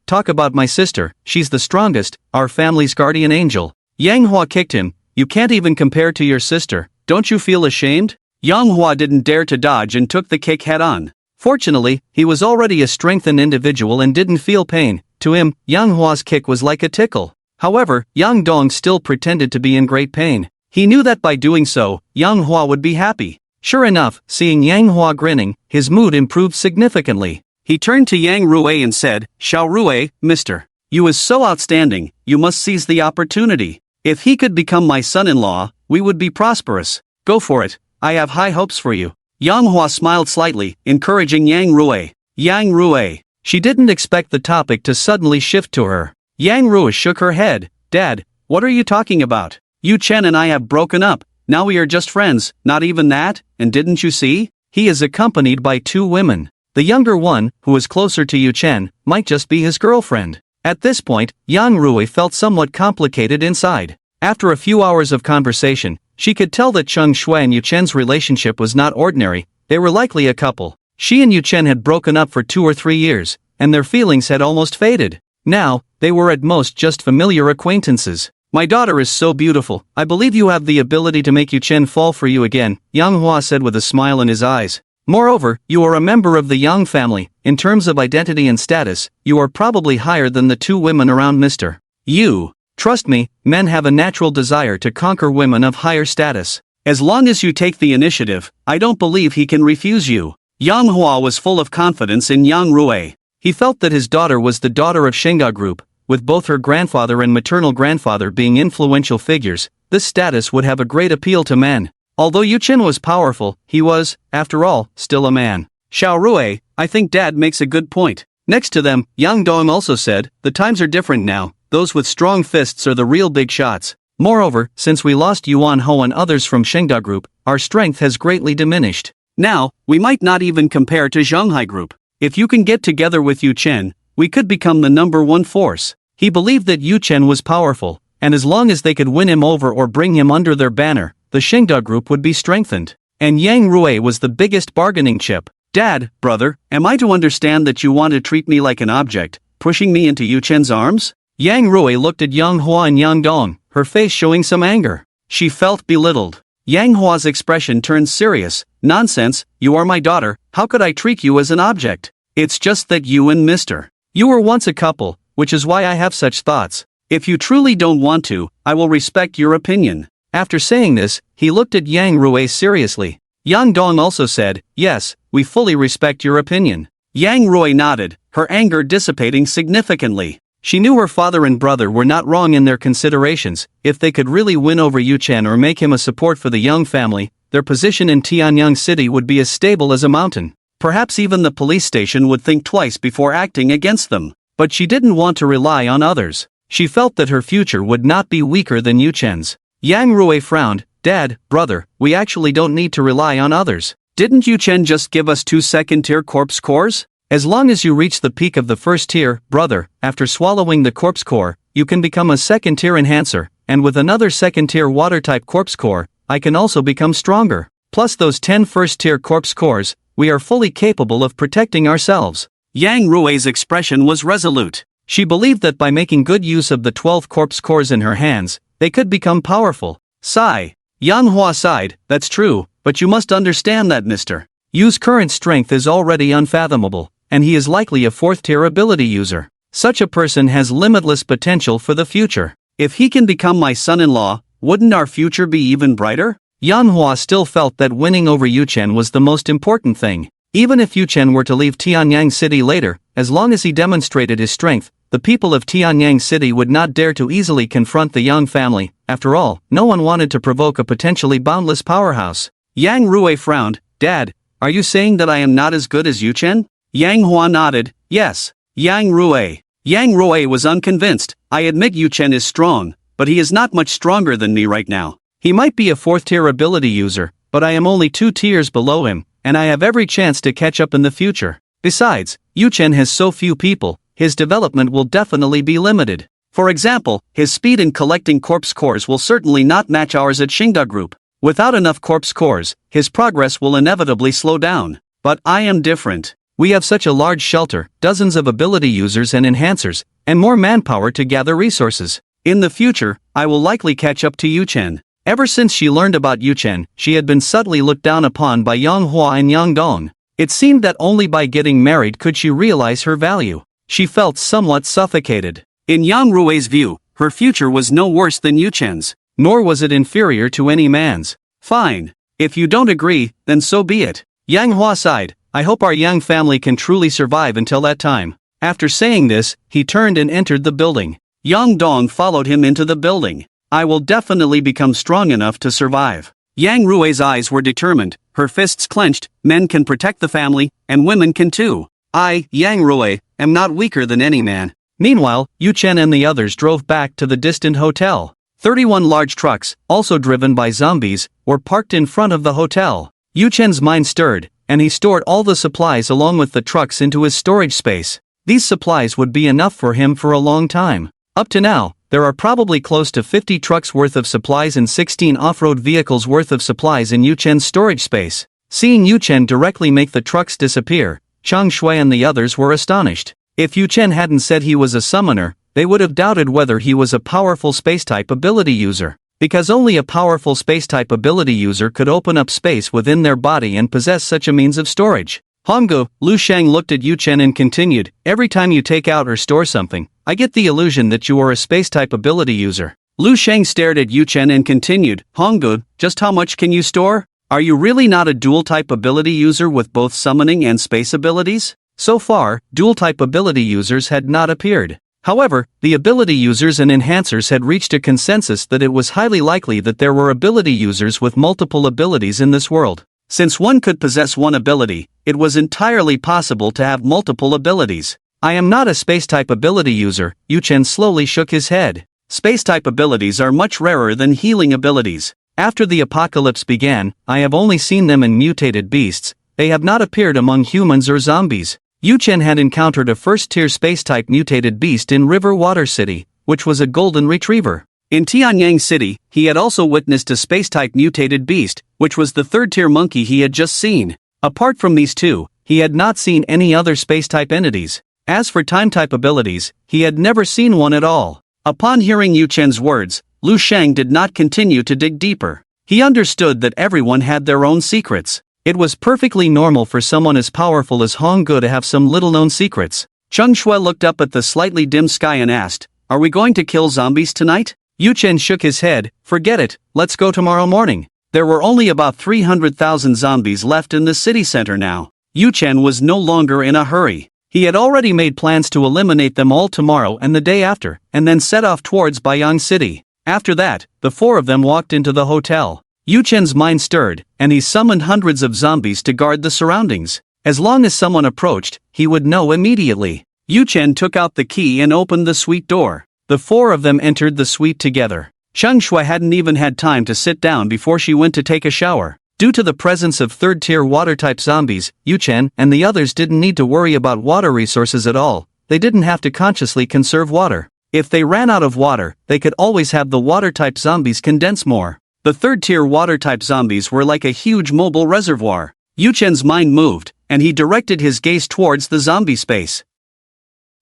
talk about my sister, she's the strongest, our family's guardian angel. Yang Hua kicked him. You can't even compare to your sister, don't you feel ashamed? Yang Hua didn't dare to dodge and took the kick head-on. Fortunately, he was already a strengthened individual and didn't feel pain. To him, Yang Hua's kick was like a tickle. However, Yang Dong still pretended to be in great pain. He knew that by doing so, Yang Hua would be happy. Sure enough, seeing Yang Hua grinning, his mood improved significantly. He turned to Yang Rui and said, Xiao Rui, Mr. Yu is so outstanding, you must seize the opportunity. If he could become my son-in-law, we would be prosperous. Go for it. I have high hopes for you. Yang Hua smiled slightly, encouraging Yang Rui. Yang Rui. She didn't expect the topic to suddenly shift to her. Yang Rui shook her head. Dad, what are you talking about? Yu Chen and I have broken up. Now we are just friends, not even that, and didn't you see? He is accompanied by 2 women. The younger one, who is closer to Yu Chen, might just be his girlfriend. At this point, Yang Rui felt somewhat complicated inside. After a few hours of conversation, she could tell that Cheng Shui and Yu Chen's relationship was not ordinary, they were likely a couple. She and Yu Chen had broken up for 2 or 3 years, and their feelings had almost faded. Now, they were at most just familiar acquaintances. "My daughter is so beautiful, I believe you have the ability to make Yu-chen fall for you again," Yang Hua said with a smile in his eyes. "Moreover, you are a member of the Yang family. In terms of identity and status, you are probably higher than the two women around Mr. Yu. Trust me, men have a natural desire to conquer women of higher status. As long as you take the initiative, I don't believe he can refuse you." Yang Hua was full of confidence in Yang Rui. He felt that his daughter was the daughter of Shinga Group, with both her grandfather and maternal grandfather being influential figures. This status would have a great appeal to men. Although Yu-chen was powerful, he was, after all, still a man. "Xiao Rui, I think Dad makes a good point." Next to them, Yang Dong also said, "The times are different now, those with strong fists are the real big shots. Moreover, since we lost Yuan Ho and others from Shinga Group, our strength has greatly diminished. Now, we might not even compare to Zhonghai Group. If you can get together with Yu-chen, we could become the #1 force." He believed that Yu-chen was powerful, and as long as they could win him over or bring him under their banner, the Shinga Group would be strengthened. And Yang Rui was the biggest bargaining chip. "Dad, brother, am I to understand that you want to treat me like an object, pushing me into Yu-chen's arms?" Yang Rui looked at Yang Hua and Yang Dong, her face showing some anger. She felt belittled. Yang Hua's expression turned serious. "Nonsense, you are my daughter, how could I treat you as an object? It's just that you and Mr. You were once a couple, which is why I have such thoughts. If you truly don't want to, I will respect your opinion." After saying this, he looked at Yang Rui seriously. Yang Dong also said, "Yes, we fully respect your opinion." Yang Rui nodded, her anger dissipating significantly. She knew her father and brother were not wrong in their considerations. If they could really win over Yu-chen or make him a support for the Young family, their position in Tianyang City would be as stable as a mountain. Perhaps even the police station would think twice before acting against them. But she didn't want to rely on others. She felt that her future would not be weaker than Yu-chen's. Yang Rui frowned. "Dad, brother, we actually don't need to rely on others. Didn't Yu-chen just give us 2 second-tier corpse cores? As long as you reach the peak of the first tier, brother, after swallowing the corpse core, you can become a second-tier enhancer, and with another second-tier water-type corpse core, I can also become stronger. Plus those 10 first-tier corpse cores, we are fully capable of protecting ourselves." Yang Rui's expression was resolute. She believed that by making good use of the 12 corpse cores in her hands, they could become powerful. Sigh. Yang Hua sighed, "That's true, but you must understand that Mr. Yu's current strength is already unfathomable, and he is likely a 4th-tier ability user. Such a person has limitless potential for the future. If he can become my son-in-law, wouldn't our future be even brighter?" Yang Hua still felt that winning over Yu-chen was the most important thing. Even if Yu-chen were to leave Tianyang City later, as long as he demonstrated his strength, the people of Tianyang City would not dare to easily confront the Yang family. After all, no one wanted to provoke a potentially boundless powerhouse. Yang Rui frowned. "Dad, are you saying that I am not as good as Yu-chen?" Yang Hua nodded. "Yes." Yang Rui was unconvinced. "I admit Yu-chen is strong, but he is not much stronger than me right now. He might be a 4th-tier ability user, but I am only 2 tiers below him, and I have every chance to catch up in the future. Besides, Yu-chen has so few people, his development will definitely be limited. For example, his speed in collecting corpse cores will certainly not match ours at Shinga Group. Without enough corpse cores, his progress will inevitably slow down. But I am different. We have such a large shelter, dozens of ability users and enhancers, and more manpower to gather resources. In the future, I will likely catch up to Yu-chen." Ever since she learned about Yu-chen, she had been subtly looked down upon by Yang Hua and Yang Dong. It seemed that only by getting married could she realize her value. She felt somewhat suffocated. In Yang Rui's view, her future was no worse than Yu-chen's, nor was it inferior to any man's. "Fine. If you don't agree, then so be it." Yang Hua sighed. "I hope our Yang family can truly survive until that time." After saying this, he turned and entered the building. Yang Dong followed him into the building. "I will definitely become strong enough to survive." Yang Rui's eyes were determined, her fists clenched. "Men can protect the family, and women can too. I, Yang Rui, am not weaker than any man." Meanwhile, Yu-chen and the others drove back to the distant hotel. 31 large trucks, also driven by zombies, were parked in front of the hotel. Yu-chen's mind stirred, and he stored all the supplies along with the trucks into his storage space. These supplies would be enough for him for a long time. Up to now, there are probably close to 50 trucks worth of supplies and 16 off-road vehicles worth of supplies in Yu-chen's storage space. Seeing Yu-chen directly make the trucks disappear, Chang Shui and the others were astonished. If Yu Chen hadn't said he was a summoner, they would have doubted whether he was a powerful space-type ability user. Because only a powerful space-type ability user could open up space within their body and possess such a means of storage. Hongo, Lu Shang looked at Yu Chen and continued, every time you take out or store something, I get the illusion that you are a space-type ability user. Lu Shang stared at Yu Chen and continued, Hongo, just how much can you store? Are you really not a dual-type ability user with both summoning and space abilities? So far, dual-type ability users had not appeared. However, the ability users and enhancers had reached a consensus that it was highly likely that there were ability users with multiple abilities in this world. Since one could possess one ability, it was entirely possible to have multiple abilities. I am not a space-type ability user, Yu Chen slowly shook his head. Space-type abilities are much rarer than healing abilities. After the apocalypse began, I have only seen them in mutated beasts. They have not appeared among humans or zombies. Yu Chen had encountered a first-tier space-type mutated beast in River Water City, which was a golden retriever. In Tianyang City, he had also witnessed a space-type mutated beast, which was the third-tier monkey he had just seen. Apart from these two, he had not seen any other space-type entities. As for time-type abilities, he had never seen one at all. Upon hearing Yu Chen's words, Lu Shang did not continue to dig deeper. He understood that everyone had their own secrets. It was perfectly normal for someone as powerful as Hong Ge to have some little-known secrets. Cheng Shui looked up at the slightly dim sky and asked, are we going to kill zombies tonight? Yu Chen shook his head, forget it, let's go tomorrow morning. There were only about 300,000 zombies left in the city center now. Yu Chen was no longer in a hurry. He had already made plans to eliminate them all tomorrow and the day after, and then set off towards Baiyang City. After that, the four of them walked into the hotel. Yu Chen's mind stirred, and he summoned hundreds of zombies to guard the surroundings. As long as someone approached, he would know immediately. Yu Chen took out the key and opened the suite door. The four of them entered the suite together. Cheng Shui hadn't even had time to sit down before she went to take a shower. Due to the presence of third-tier water-type zombies, Yu Chen and the others didn't need to worry about water resources at all. They didn't have to consciously conserve water. If they ran out of water, they could always have the water-type zombies condense more. The third-tier water-type zombies were like a huge mobile reservoir. Yu Chen's mind moved, and he directed his gaze towards the zombie space.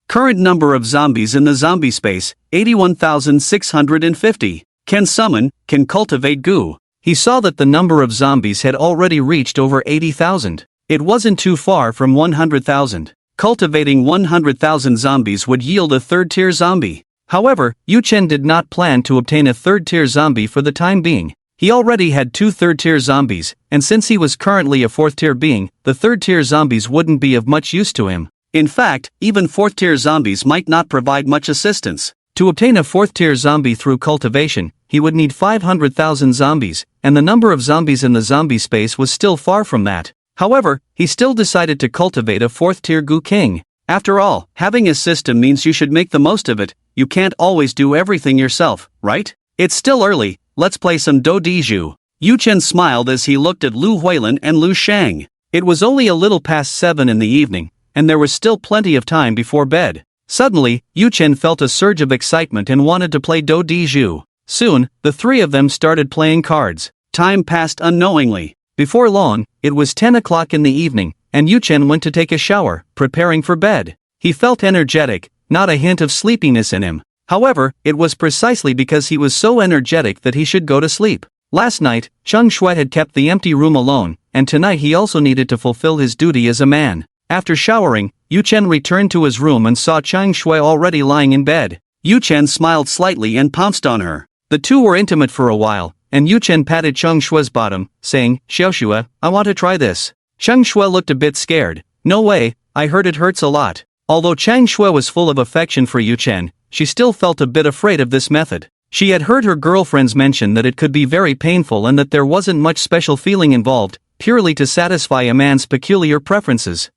Current number of zombies in the zombie space, 81,650. Can summon, can cultivate goo. He saw that the number of zombies had already reached over 80,000. It wasn't too far from 100,000. Cultivating 100,000 zombies would yield a third-tier zombie. However, Yu Chen did not plan to obtain a third-tier zombie for the time being. He already had two third-tier zombies, and since he was currently a fourth-tier being, the third-tier zombies wouldn't be of much use to him. In fact, even fourth-tier zombies might not provide much assistance. To obtain a fourth-tier zombie through cultivation, he would need 500,000 zombies, and the number of zombies in the zombie space was still far from that. However, he still decided to cultivate a fourth-tier Goo King. After all, having a system means you should make the most of it. You can't always do everything yourself, right? It's still early, let's play some Do Di Zhu. Yu Chen smiled as he looked at Lu Huilin and Lu Shang. It was only a little past 7 in the evening, and there was still plenty of time before bed. Suddenly, Yu Chen felt a surge of excitement and wanted to play Do Di Zhu. Soon, the three of them started playing cards. Time passed unknowingly. Before long, it was 10 o'clock in the evening, and Yu Chen went to take a shower, preparing for bed. He felt energetic, not a hint of sleepiness in him. However, it was precisely because he was so energetic that he should go to sleep. Last night, Cheng Shui had kept the empty room alone, and tonight he also needed to fulfill his duty as a man. After showering, Yu Chen returned to his room and saw Cheng Shui already lying in bed. Yu Chen smiled slightly and pounced on her. The two were intimate for a while, and Yu Chen patted Cheng Shui's bottom, saying, Xiaoxue, I want to try this. Cheng Shui looked a bit scared. No way, I heard it hurts a lot. Although Cheng Shui was full of affection for Yu Chen, she still felt a bit afraid of this method. She had heard her girlfriends mention that it could be very painful and that there wasn't much special feeling involved, purely to satisfy a man's peculiar preferences.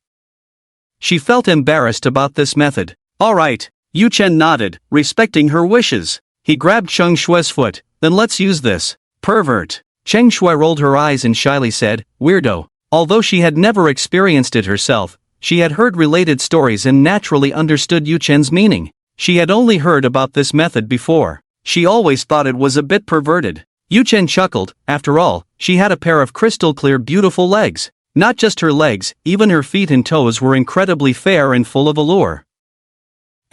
She felt embarrassed about this method. Alright, Yu Chen nodded, respecting her wishes. He grabbed Cheng Shui's foot, then let's use this. Pervert. Cheng Shui rolled her eyes and shyly said, weirdo. Although she had never experienced it herself, she had heard related stories and naturally understood Yu Chen's meaning. She had only heard about this method before. She always thought it was a bit perverted. Yu Chen chuckled. After all, she had a pair of crystal-clear beautiful legs. Not just her legs, even her feet and toes were incredibly fair and full of allure.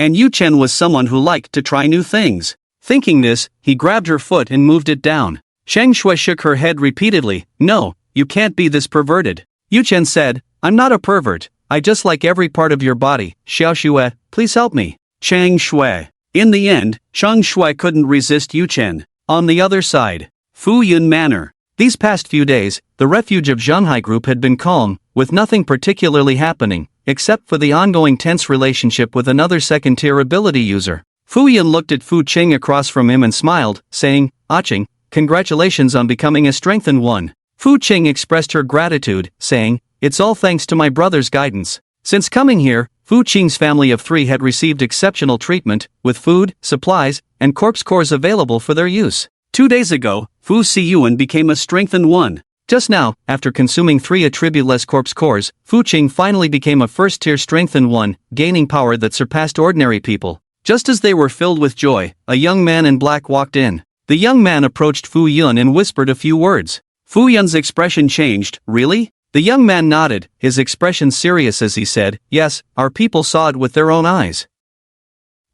and Yu Chen was someone who liked to try new things. Thinking this, he grabbed her foot and moved it down. Shang Shui shook her head repeatedly. No, you can't be this perverted. Yu Chen said, I'm not a pervert, I just like every part of your body. Xiao Shui, please help me. Chang Shui. In the end, Shang Shui couldn't resist Yu Chen. On the other side, Fu Yun Manor. These past few days, the refuge of Zhanghai Group had been calm, with nothing particularly happening, except for the ongoing tense relationship with another second-tier ability user. Fu Yun looked at Fu Qing across from him and smiled, saying, Qing, congratulations on becoming a strengthened one. Fu Qing expressed her gratitude, saying, it's all thanks to my brother's guidance. Since coming here, Fu Qing's family of 3 had received exceptional treatment, with food, supplies, and corpse cores available for their use. 2 days ago, Fu Siyuan became a strengthened one. Just now, after consuming 3 attribute-less corpse cores, Fu Qing finally became a first-tier strengthened one, gaining power that surpassed ordinary people. Just as they were filled with joy, a young man in black walked in. The young man approached Fu Yun and whispered a few words. Fu Yun's expression changed. Really? The young man nodded, his expression serious as he said, yes, our people saw it with their own eyes.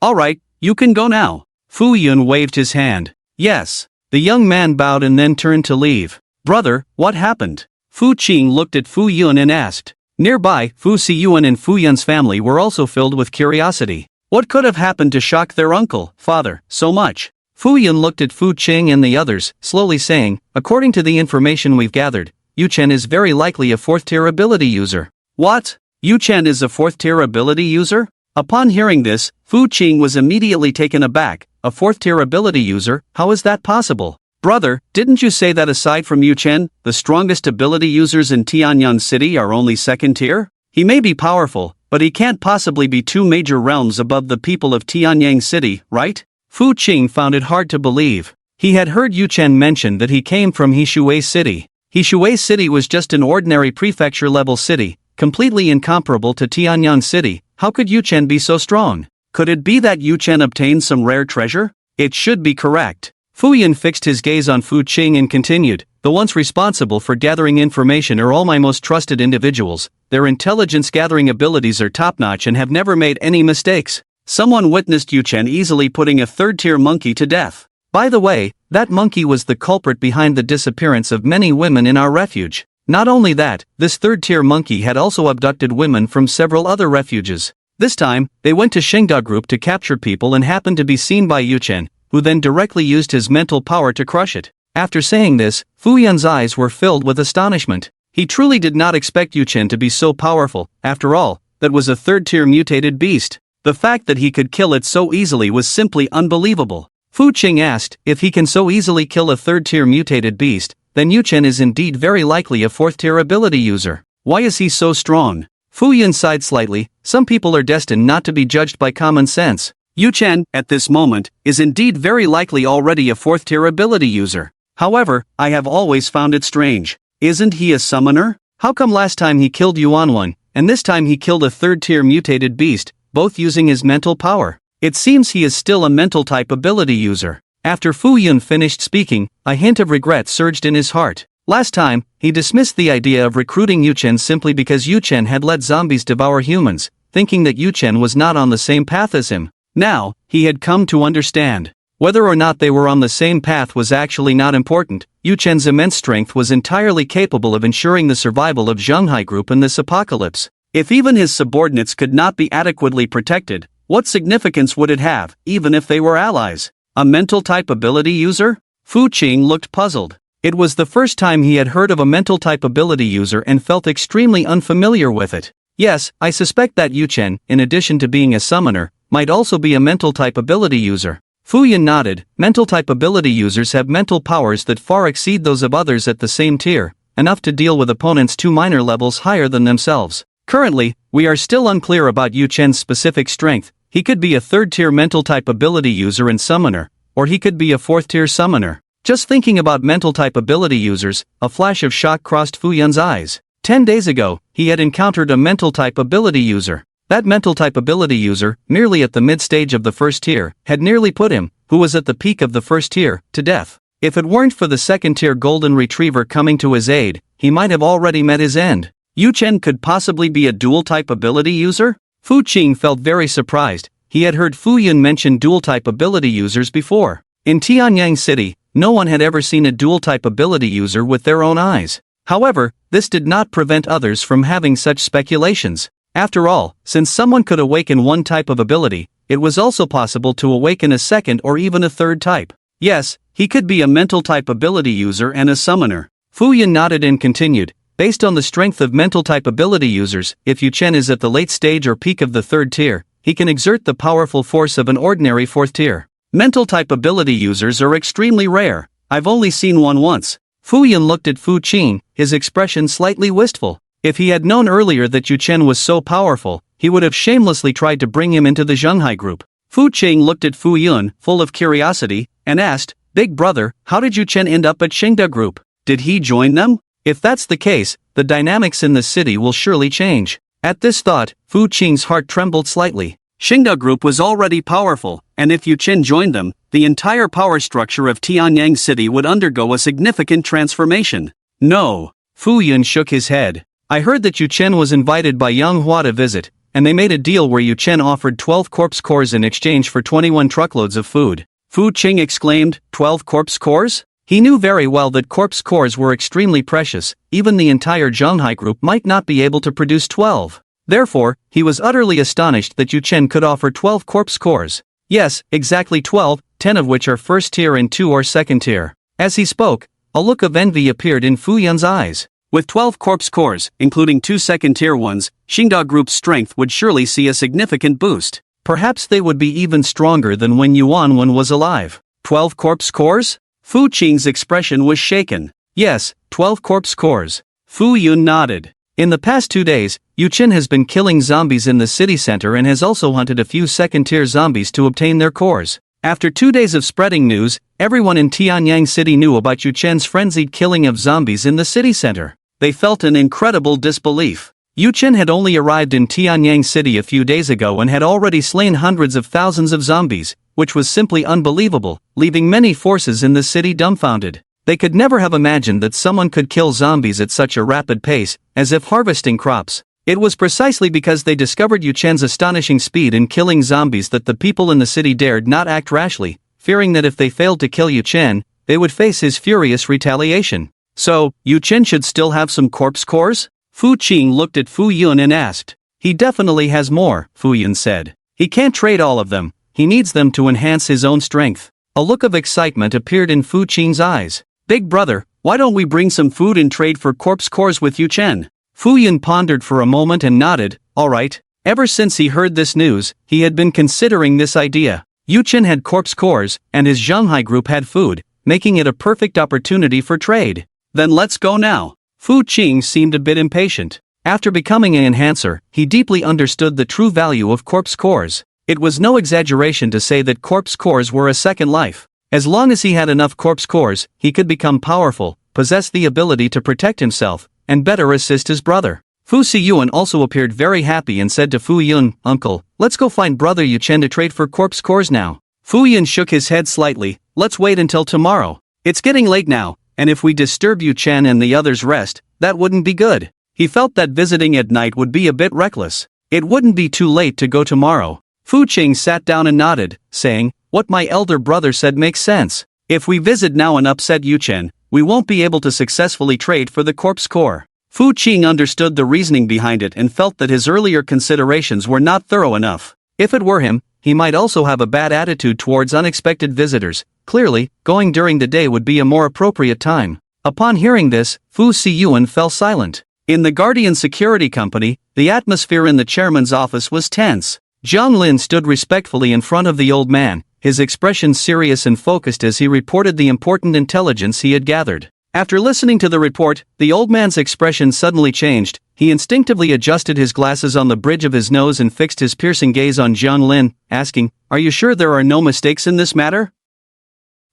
Alright, you can go now. Fu Yun waved his hand. Yes. The young man bowed and then turned to leave. Brother, what happened? Fu Qing looked at Fu Yun and asked. Nearby, Fu Siyuan and Fu Yun's family were also filled with curiosity. What could have happened to shock their uncle, father, so much? Fu Yun looked at Fu Qing and the others, slowly saying, according to the information we've gathered, Yu Chen is very likely a 4th-tier ability user. What? Yu Chen is a 4th-tier ability user? Upon hearing this, Fu Qing was immediately taken aback. A 4th-tier ability user, how is that possible? Brother, didn't you say that aside from Yu Chen, the strongest ability users in Tianyang City are only 2nd tier? He may be powerful, but he can't possibly be 2 major realms above the people of Tianyang City, right? Fu Qing found it hard to believe. He had heard Yu Chen mention that he came from Hishui City. Hishui City was just an ordinary prefecture-level city, completely incomparable to Tianyang City. How could Yu Chen be so strong? Could it be that Yu Chen obtained some rare treasure? It should be correct. Fu Yun fixed his gaze on Fu Qing and continued, the ones responsible for gathering information are all my most trusted individuals. Their intelligence-gathering abilities are top-notch and have never made any mistakes. Someone witnessed Yu Chen easily putting a 3rd-tier monkey to death. By the way, that monkey was the culprit behind the disappearance of many women in our refuge. Not only that, this 3rd-tier monkey had also abducted women from several other refuges. This time, they went to Shengda Group to capture people and happened to be seen by Yu Chen, who then directly used his mental power to crush it. After saying this, Fu Yun's eyes were filled with astonishment. He truly did not expect Yu Chen to be so powerful. After all, that was a 3rd-tier mutated beast. The fact that he could kill it so easily was simply unbelievable. Fu Qing asked, if he can so easily kill a 3rd-tier mutated beast, then Yu Chen is indeed very likely a 4th-tier ability user. Why is he so strong? Fu Yun sighed slightly. Some people are destined not to be judged by common sense. Yu Chen, at this moment, is indeed very likely already a 4th-tier ability user. However, I have always found it strange. Isn't he a summoner? How come last time he killed Yuanwan, and this time he killed a 3rd-tier mutated beast, both using his mental power? It seems he is still a mental-type ability user. After Fu Yun finished speaking, a hint of regret surged in his heart. Last time, he dismissed the idea of recruiting Yu Chen simply because Yu Chen had let zombies devour humans, thinking that Yu Chen was not on the same path as him. Now, he had come to understand. Whether or not they were on the same path was actually not important. Yu Chen's immense strength was entirely capable of ensuring the survival of Zhanghai Group in this apocalypse. If even his subordinates could not be adequately protected, what significance would it have, even if they were allies? A mental-type ability user? Fu Qing looked puzzled. It was the first time he had heard of a mental-type ability user and felt extremely unfamiliar with it. Yes, I suspect that Yu Chen, in addition to being a summoner, might also be a mental-type ability user. Fu Yun nodded. Mental-type ability users have mental powers that far exceed those of others at the same tier, enough to deal with opponents 2 minor levels higher than themselves. Currently, we are still unclear about Yu Chen's specific strength. He could be a 3rd-tier mental-type ability user and summoner, or he could be a 4th-tier summoner. Just thinking about mental-type ability users, a flash of shock crossed Fu Yun's eyes. 10 days ago, he had encountered a mental-type ability user. That mental-type ability user, merely at the mid-stage of the 1st tier, had nearly put him, who was at the peak of the 1st tier, to death. If it weren't for the 2nd-tier golden retriever coming to his aid, he might have already met his end. Yu Chen could possibly be a dual-type ability user? Fu Qing felt very surprised. he had heard Fu Yun mention dual-type ability users before. In Tianyang City, no one had ever seen a dual-type ability user with their own eyes. However, this did not prevent others from having such speculations. After all, since someone could awaken one type of ability, it was also possible to awaken a second or even a third type. Yes, he could be a mental-type ability user and a summoner. Fu Yun nodded and continued, based on the strength of mental-type ability users, if Yu Chen is at the late stage or peak of the third tier, he can exert the powerful force of an ordinary fourth tier. Mental-type ability users are extremely rare. I've only seen one once. Fu Yun looked at Fu Qing, his expression slightly wistful. If he had known earlier that Yu Chen was so powerful, he would have shamelessly tried to bring him into the Zhenghai group. Fu Qing looked at Fu Yun, full of curiosity, and asked, "Big brother, how did Yu Chen end up at Xingda group? Did he join them? If that's the case, the dynamics in the city will surely change." At this thought, Fu Qing's heart trembled slightly. Xingda group was already powerful, and if Yu Chen joined them, the entire power structure of Tianyang City would undergo a significant transformation. No. Fu Yun shook his head. I heard that Yu Chen was invited by Yang Hua to visit, and they made a deal where Yu Chen offered 12 corpse cores in exchange for 21 truckloads of food. Fu Qing exclaimed, 12 corpse cores? He knew very well that corpse cores were extremely precious, even the entire Zhenghai group might not be able to produce 12. Therefore, he was utterly astonished that Yu Chen could offer 12 corpse cores. Yes, exactly 12, 10 of which are first tier and 2 are second tier. As he spoke, a look of envy appeared in Fu Yun's eyes. With 12 corpse cores, including 2 second-tier ones, Xingda Group's strength would surely see a significant boost. Perhaps they would be even stronger than when Yuan Wen was alive. 12 corpse cores? Fu Qing's expression was shaken. Yes, 12 corpse cores. Fu Yun nodded. In the past 2 days, Yu Chen has been killing zombies in the city center and has also hunted a few second-tier zombies to obtain their cores. After 2 days of spreading news, everyone in Tianyang City knew about Yu Chen's frenzied killing of zombies in the city center. They felt an incredible disbelief. Yu Chen had only arrived in Tianyang City a few days ago and had already slain hundreds of thousands of zombies, which was simply unbelievable, leaving many forces in the city dumbfounded. They could never have imagined that someone could kill zombies at such a rapid pace, as if harvesting crops. It was precisely because they discovered Yu Chen's astonishing speed in killing zombies that the people in the city dared not act rashly, fearing that if they failed to kill Yu Chen, they would face his furious retaliation. So, Yu Chen should still have some corpse cores? Fu Qing looked at Fu Yun and asked. He definitely has more, Fu Yun said. He can't trade all of them, he needs them to enhance his own strength. A look of excitement appeared in Fu Qing's eyes. Big brother, why don't we bring some food and trade for corpse cores with Yu Chen? Fu Yun pondered for a moment and nodded, alright. Ever since he heard this news, he had been considering this idea. Yu Chen had corpse cores, and his Zhenghai group had food, making it a perfect opportunity for trade. Then let's go now. Fu Qing seemed a bit impatient. After becoming an enhancer, he deeply understood the true value of corpse cores. It was no exaggeration to say that corpse cores were a second life. As long as he had enough corpse cores, he could become powerful, possess the ability to protect himself, and better assist his brother. Fu Siyuan also appeared very happy and said to Fu Yun, Uncle, let's go find brother Yu Chen to trade for corpse cores now. Fu Yun shook his head slightly, let's wait until tomorrow. It's getting late now, and if we disturb Yu Chen and the others' rest, that wouldn't be good. He felt that visiting at night would be a bit reckless. It wouldn't be too late to go tomorrow. Fu Qing sat down and nodded, saying, what my elder brother said makes sense. If we visit now and upset Yu Chen, we won't be able to successfully trade for the corpse core. Fu Qing understood the reasoning behind it and felt that his earlier considerations were not thorough enough. If it were him, he might also have a bad attitude towards unexpected visitors. Clearly, going during the day would be a more appropriate time. Upon hearing this, Fu Siyuan fell silent. In the Guardian Security Company, the atmosphere in the chairman's office was tense. Zhang Lin stood respectfully in front of the old man, his expression serious and focused as he reported the important intelligence he had gathered. After listening to the report, the old man's expression suddenly changed. He instinctively adjusted his glasses on the bridge of his nose and fixed his piercing gaze on Zhang Lin, asking, are you sure there are no mistakes in this matter?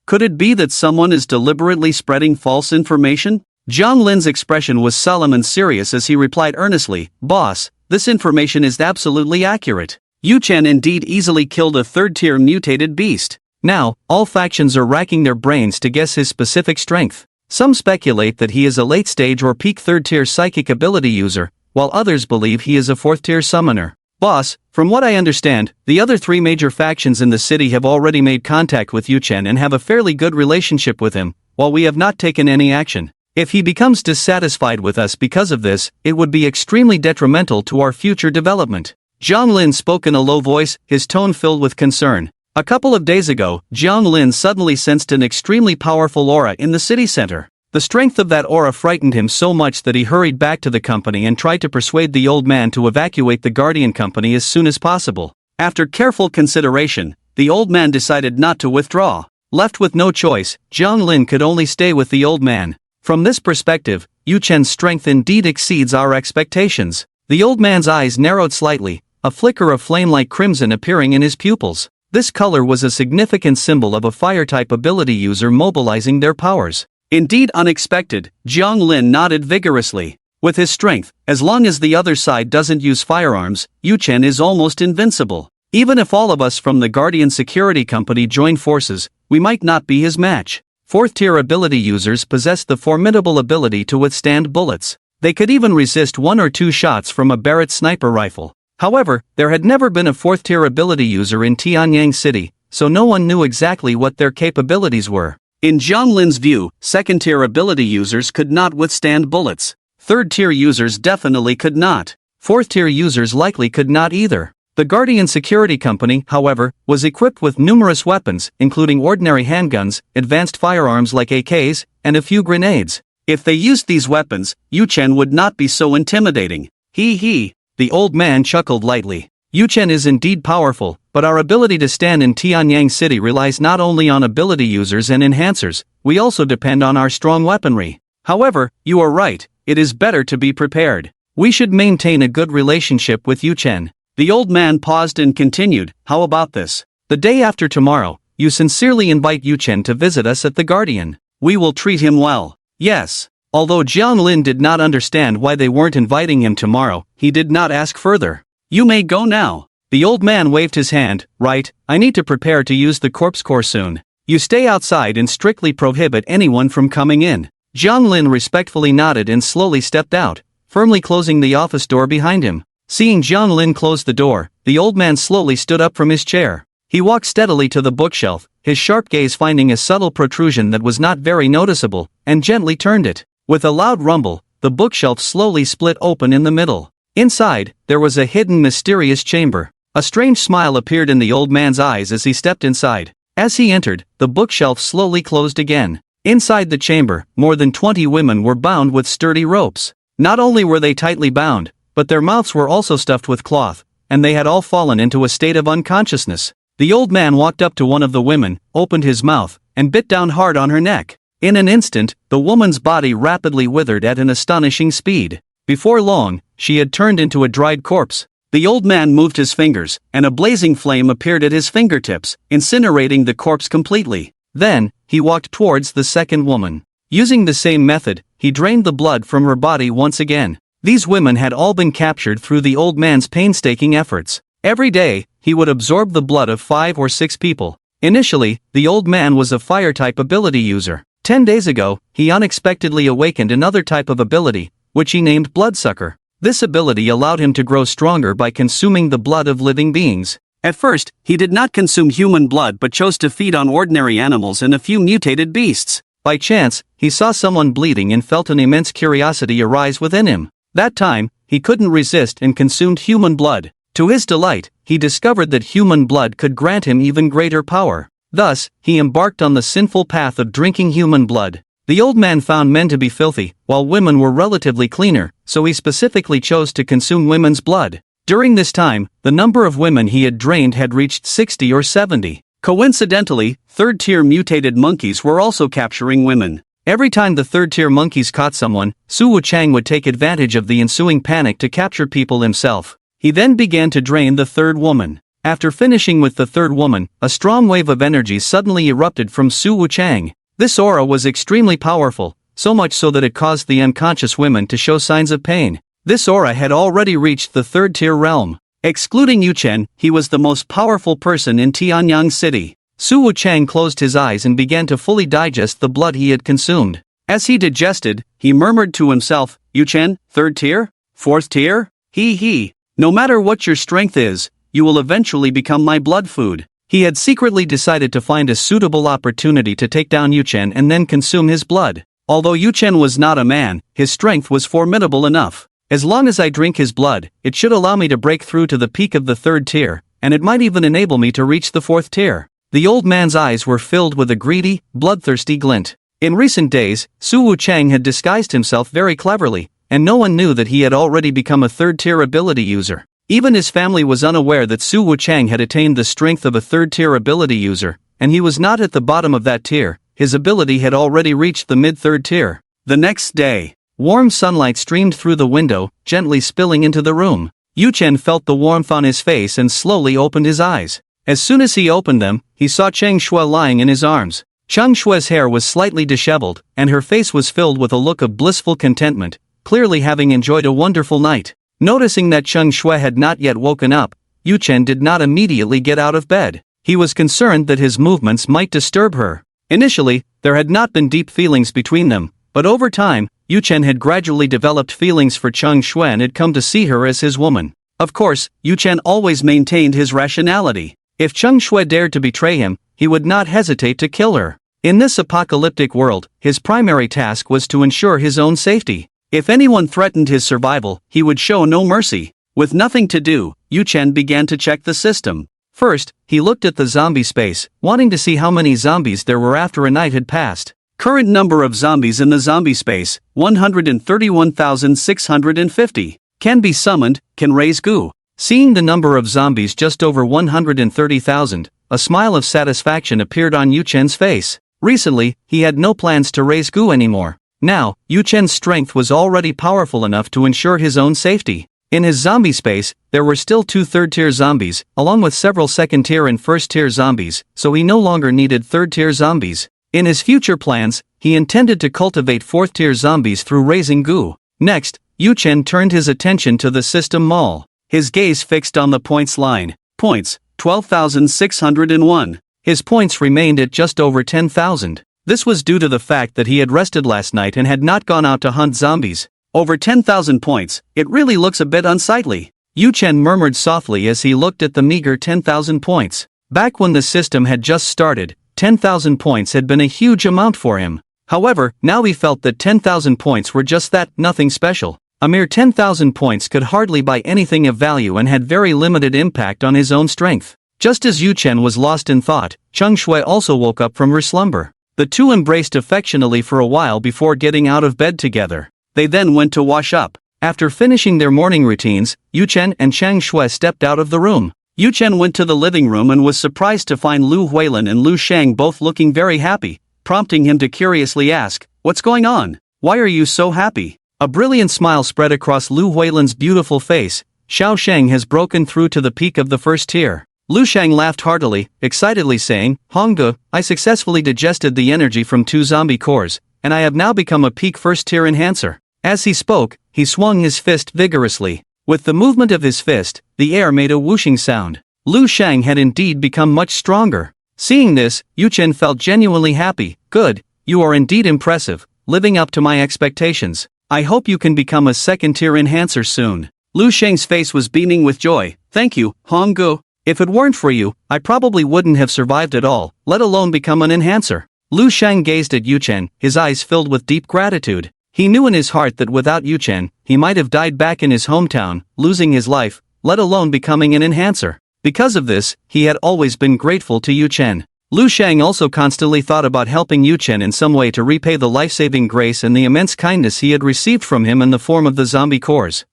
Could it be that someone is deliberately spreading false information? Zhang Lin's expression was solemn and serious as he replied earnestly, Boss, this information is absolutely accurate. Yu Chen indeed easily killed a third-tier mutated beast. Now, all factions are racking their brains to guess his specific strength. Some speculate that he is a late-stage or peak third-tier psychic ability user, while others believe he is a fourth-tier summoner. Boss, from what I understand, the other three major factions in the city have already made contact with Yu Chen and have a fairly good relationship with him, while we have not taken any action. If he becomes dissatisfied with us because of this, it would be extremely detrimental to our future development. Jiang Lin spoke in a low voice, his tone filled with concern. A couple of days ago, Jiang Lin suddenly sensed an extremely powerful aura in the city center. The strength of that aura frightened him so much that he hurried back to the company and tried to persuade the old man to evacuate the Guardian Company as soon as possible. After careful consideration, the old man decided not to withdraw. Left with no choice, Jiang Lin could only stay with the old man. From this perspective, Yu Chen's strength indeed exceeds our expectations. The old man's eyes narrowed slightly, a flicker of flame-like crimson appearing in his pupils. This color was a significant symbol of a fire-type ability user mobilizing their powers. Indeed unexpected, Jiang Lin nodded vigorously. With his strength, as long as the other side doesn't use firearms, Yu Chen is almost invincible. Even if all of us from the Guardian Security Company join forces, we might not be his match. Fourth-tier ability users possess the formidable ability to withstand bullets. They could even resist 1 or 2 shots from a Barrett sniper rifle. However, there had never been a fourth-tier ability user in Tianyang City, so no one knew exactly what their capabilities were. In Jiang Lin's view, second-tier ability users could not withstand bullets. Third-tier users definitely could not. Fourth-tier users likely could not either. The Guardian Security Company, however, was equipped with numerous weapons, including ordinary handguns, advanced firearms like AKs, and a few grenades. If they used these weapons, Yu Chen would not be so intimidating. He. The old man chuckled lightly. Yu Chen is indeed powerful, but our ability to stand in Tianyang City relies not only on ability users and enhancers, we also depend on our strong weaponry. However, you are right, it is better to be prepared. We should maintain a good relationship with Yu Chen. The old man paused and continued, how about this? The day after tomorrow, you sincerely invite Yu Chen to visit us at the Guardian. We will treat him well. Yes. Although Jiang Lin did not understand why they weren't inviting him tomorrow, he did not ask further. You may go now. The old man waved his hand. Right, I need to prepare to use the corpse core soon. You stay outside and strictly prohibit anyone from coming in. Jiang Lin respectfully nodded and slowly stepped out, firmly closing the office door behind him. Seeing Jiang Lin close the door, the old man slowly stood up from his chair. He walked steadily to the bookshelf, his sharp gaze finding a subtle protrusion that was not very noticeable, and gently turned it. With a loud rumble, the bookshelf slowly split open in the middle. Inside, there was a hidden mysterious chamber. A strange smile appeared in the old man's eyes as he stepped inside. As he entered, the bookshelf slowly closed again. Inside the chamber, more than 20 women were bound with sturdy ropes. Not only were they tightly bound, but their mouths were also stuffed with cloth, and they had all fallen into a state of unconsciousness. The old man walked up to one of the women, opened his mouth, and bit down hard on her neck. In an instant, the woman's body rapidly withered at an astonishing speed. Before long, she had turned into a dried corpse. The old man moved his fingers, and a blazing flame appeared at his fingertips, incinerating the corpse completely. Then, he walked towards the second woman. Using the same method, he drained the blood from her body once again. These women had all been captured through the old man's painstaking efforts. Every day, he would absorb the blood of 5 or 6 people. Initially, the old man was a fire-type ability user. 10 days ago, he unexpectedly awakened another type of ability, which he named Bloodsucker. This ability allowed him to grow stronger by consuming the blood of living beings. At first, he did not consume human blood but chose to feed on ordinary animals and a few mutated beasts. By chance, he saw someone bleeding and felt an immense curiosity arise within him. That time, he couldn't resist and consumed human blood. To his delight, he discovered that human blood could grant him even greater power. Thus, he embarked on the sinful path of drinking human blood. The old man found men to be filthy, while women were relatively cleaner, so he specifically chose to consume women's blood. During this time, the number of women he had drained had reached 60 or 70. Coincidentally, third-tier mutated monkeys were also capturing women. Every time the third-tier monkeys caught someone, Su Wuchang would take advantage of the ensuing panic to capture people himself. He then began to drain the third woman. After finishing with the third woman, a strong wave of energy suddenly erupted from Su Wuchang. This aura was extremely powerful, so much so that it caused the unconscious women to show signs of pain. This aura had already reached the third-tier realm. Excluding Yu Chen, he was the most powerful person in Tianyang City. Su Wuchang closed his eyes and began to fully digest the blood he had consumed. As he digested, he murmured to himself, Yu Chen, third tier? Fourth tier? He. No matter what your strength is, you will eventually become my blood food. He had secretly decided to find a suitable opportunity to take down Yuchen and then consume his blood. Although Yuchen was not a man, his strength was formidable enough. As long as I drink his blood, it should allow me to break through to the peak of the 3rd tier, and it might even enable me to reach the 4th tier. The old man's eyes were filled with a greedy, bloodthirsty glint. In recent days, Su Wuchang had disguised himself very cleverly, and no one knew that he had already become a 3rd tier ability user. Even his family was unaware that Su Wuchang had attained the strength of a 3rd tier ability user, and he was not at the bottom of that tier. His ability had already reached the mid-3rd tier. The next day, warm sunlight streamed through the window, gently spilling into the room. Yuchen felt the warmth on his face and slowly opened his eyes. As soon as he opened them, he saw Cheng Shui lying in his arms. Cheng Shui's hair was slightly disheveled, and her face was filled with a look of blissful contentment, clearly having enjoyed a wonderful night. Noticing that Cheng Shui had not yet woken up, Yuchen did not immediately get out of bed. He was concerned that his movements might disturb her. Initially, there had not been deep feelings between them, but over time, Yuchen had gradually developed feelings for Cheng Shui and had come to see her as his woman. Of course, Yuchen always maintained his rationality. If Cheng Shui dared to betray him, he would not hesitate to kill her. In this apocalyptic world, his primary task was to ensure his own safety. If anyone threatened his survival, he would show no mercy. With nothing to do, Yuchen began to check the system. First, he looked at the zombie space, wanting to see how many zombies there were after a night had passed. Current number of zombies in the zombie space, 131,650. Can be summoned, can raise goo. Seeing the number of zombies just over 130,000, a smile of satisfaction appeared on Yuchen's face. Recently, he had no plans to raise goo anymore. Now, Yuchen's strength was already powerful enough to ensure his own safety. In his zombie space, there were still 2 3rd-tier zombies, along with several 2nd-tier and 1st-tier zombies, so he no longer needed 3rd-tier zombies. In his future plans, he intended to cultivate 4th-tier zombies through raising goo. Next, Yuchen turned his attention to the system mall. His gaze fixed on the points line. Points, 12,601. His points remained at just over 10,000. This was due to the fact that he had rested last night and had not gone out to hunt zombies. Over 10,000 points, it really looks a bit unsightly. Yuchen murmured softly as he looked at the meager 10,000 points. Back when the system had just started, 10,000 points had been a huge amount for him. However, now he felt that 10,000 points were just that, nothing special. A mere 10,000 points could hardly buy anything of value and had very limited impact on his own strength. Just as Yuchen was lost in thought, Cheng Shui also woke up from her slumber. The two embraced affectionately for a while before getting out of bed together. They then went to wash up. After finishing their morning routines, Yuchen and Cheng Shui stepped out of the room. Yuchen went to the living room and was surprised to find Lu Huilin and Lu Shang both looking very happy, prompting him to curiously ask, "What's going on? Why are you so happy?" A brilliant smile spread across Lu Huilin's beautiful face. Xiao Sheng has broken through to the peak of the 1st tier. Lu Shang laughed heartily, excitedly saying, "Hongge, I successfully digested the energy from 2 zombie cores, and I have now become a peak 1st tier enhancer." As he spoke, he swung his fist vigorously. With the movement of his fist, the air made a whooshing sound. Lu Shang had indeed become much stronger. Seeing this, Yuchen felt genuinely happy. "Good, you are indeed impressive, living up to my expectations. I hope you can become a 2nd-tier enhancer soon." Lu Shang's face was beaming with joy. "Thank you, Hongge. If it weren't for you, I probably wouldn't have survived at all, let alone become an enhancer." Lu Shang gazed at Yuchen, his eyes filled with deep gratitude. He knew in his heart that without Yuchen, he might have died back in his hometown, losing his life, let alone becoming an enhancer. Because of this, he had always been grateful to Yuchen. Lu Shang also constantly thought about helping Yuchen in some way to repay the life-saving grace and the immense kindness he had received from him in the form of the zombie cores.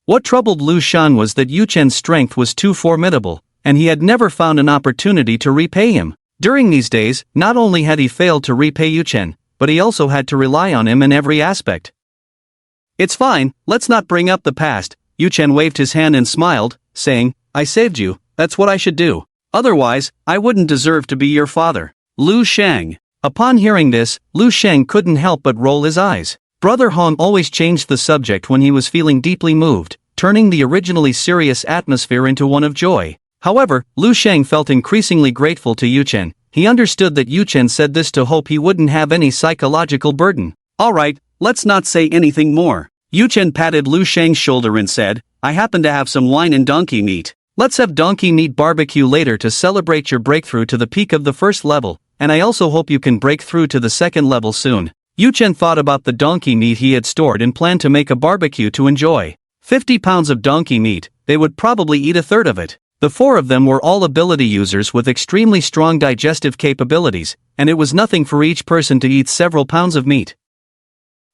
What troubled Lu Shan was that Yuchen's strength was too formidable, and he had never found an opportunity to repay him. During these days, not only had he failed to repay Yuchen, but he also had to rely on him in every aspect. "It's fine, let's not bring up the past." Yuchen waved his hand and smiled, saying, "I saved you, that's what I should do. Otherwise, I wouldn't deserve to be your father." Lu Shang. Upon hearing this, Lu Shang couldn't help but roll his eyes. Brother Hong always changed the subject when he was feeling deeply moved, turning the originally serious atmosphere into one of joy. However, Lu Shang felt increasingly grateful to Yuchen. He understood that Yuchen said this to hope he wouldn't have any psychological burden. "Alright, let's not say anything more." Yuchen patted Lu Shang's shoulder and said, I happen to have some wine and donkey meat. Let's have donkey meat barbecue later to celebrate your breakthrough to the peak of the first level, and I also hope you can break through to the second level soon. Yu-chen thought about the donkey meat he had stored and planned to make a barbecue to enjoy. 50 pounds of donkey meat, they would probably eat a third of it. The four of them were all ability users with extremely strong digestive capabilities, and it was nothing for each person to eat several pounds of meat.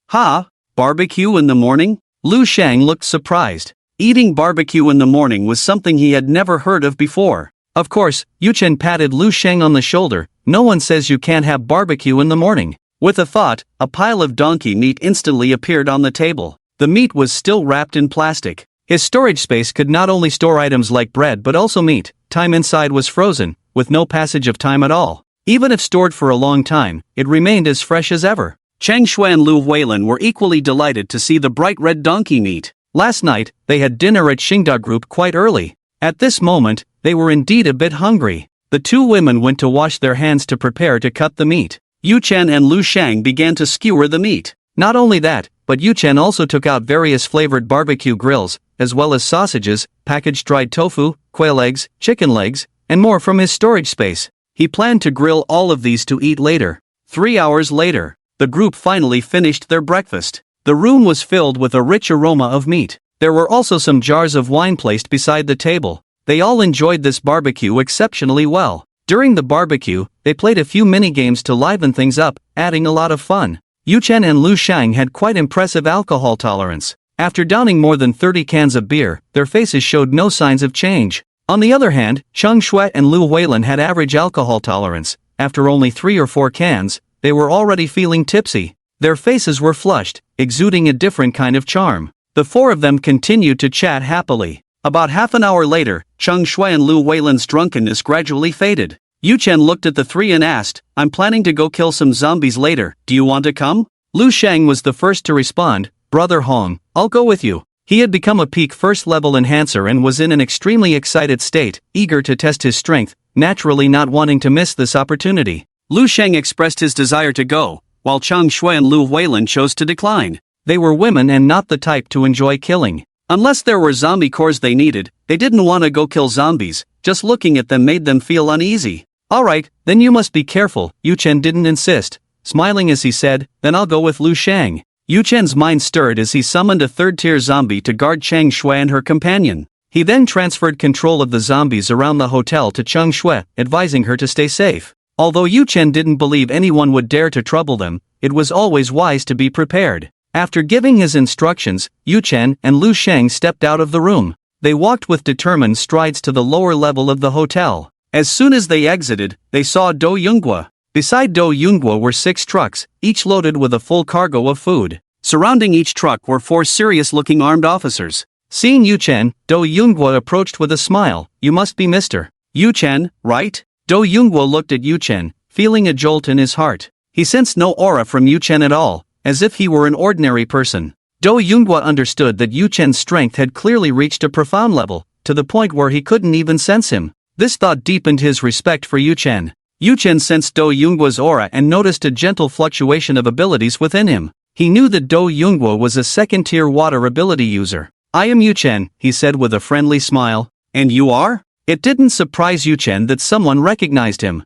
Ha! Barbecue in the morning? Lu Shang looked surprised. Eating barbecue in the morning was something he had never heard of before. Of course, Yu-chen patted Lu Shang on the shoulder. No one says you can't have barbecue in the morning. With a thought, a pile of donkey meat instantly appeared on the table. The meat was still wrapped in plastic. His storage space could not only store items like bread but also meat. Time inside was frozen, with no passage of time at all. Even if stored for a long time, it remained as fresh as ever. Chang Shui and Lu Weilin were equally delighted to see the bright red donkey meat. Last night, they had dinner at Xingda Group quite early. At this moment, they were indeed a bit hungry. The two women went to wash their hands to prepare to cut the meat. Yu-chen and Lu Shang began to skewer the meat. Not only that, but Yu-chen also took out various flavored barbecue grills, as well as sausages, packaged dried tofu, quail eggs, chicken legs, and more from his storage space. He planned to grill all of these to eat later. 3 hours later, the group finally finished their breakfast. The room was filled with a rich aroma of meat. There were also some jars of wine placed beside the table. They all enjoyed this barbecue exceptionally well. During the barbecue, they played a few mini-games to liven things up, adding a lot of fun. Yu-chen and Lu Shang had quite impressive alcohol tolerance. After downing more than 30 cans of beer, their faces showed no signs of change. On the other hand, Chang Shui and Lu Weilin had average alcohol tolerance. After only 3 or 4 cans, they were already feeling tipsy. Their faces were flushed, exuding a different kind of charm. The four of them continued to chat happily. About half an hour later, Chang Shui and Lu Weilin's drunkenness gradually faded. Yu-chen looked at the three and asked, "I'm planning to go kill some zombies later, do you want to come?" Lu Shang was the first to respond, "Brother Hong, I'll go with you." He had become a peak first level enhancer and was in an extremely excited state, eager to test his strength, naturally not wanting to miss this opportunity. Lu Shang expressed his desire to go, while Chang Shui and Lu Weilin chose to decline. They were women and not the type to enjoy killing. Unless there were zombie cores they needed, they didn't want to go kill zombies. Just looking at them made them feel uneasy. "Alright, then you must be careful," Yu-chen didn't insist. Smiling as he said, "Then I'll go with Lu Shang." Yu-chen's mind stirred as he summoned a third-tier zombie to guard Chang Shui and her companion. He then transferred control of the zombies around the hotel to Chang Shui, advising her to stay safe. Although Yu-chen didn't believe anyone would dare to trouble them, it was always wise to be prepared. After giving his instructions, Yu-chen and Lu Shang stepped out of the room. They walked with determined strides to the lower level of the hotel. As soon as they exited, they saw Do Yunghua. Beside Do Yunghua were 6 trucks, each loaded with a full cargo of food. Surrounding each truck were 4 serious-looking armed officers. Seeing Yu-chen, Do Yunghua approached with a smile. "You must be Mr. Yu-chen, right?" Do Yunghua looked at Yu-chen, feeling a jolt in his heart. He sensed no aura from Yu-chen at all, as if he were an ordinary person. Do Yunghua understood that Yu-chen's strength had clearly reached a profound level, to the point where he couldn't even sense him. This thought deepened his respect for Yu-chen. Yu-chen sensed Do Yunghua's aura and noticed a gentle fluctuation of abilities within him. He knew that Do Yunghua was a second-tier water ability user. "I am Yu-chen," he said with a friendly smile. "And you are?" It didn't surprise Yu-chen that someone recognized him.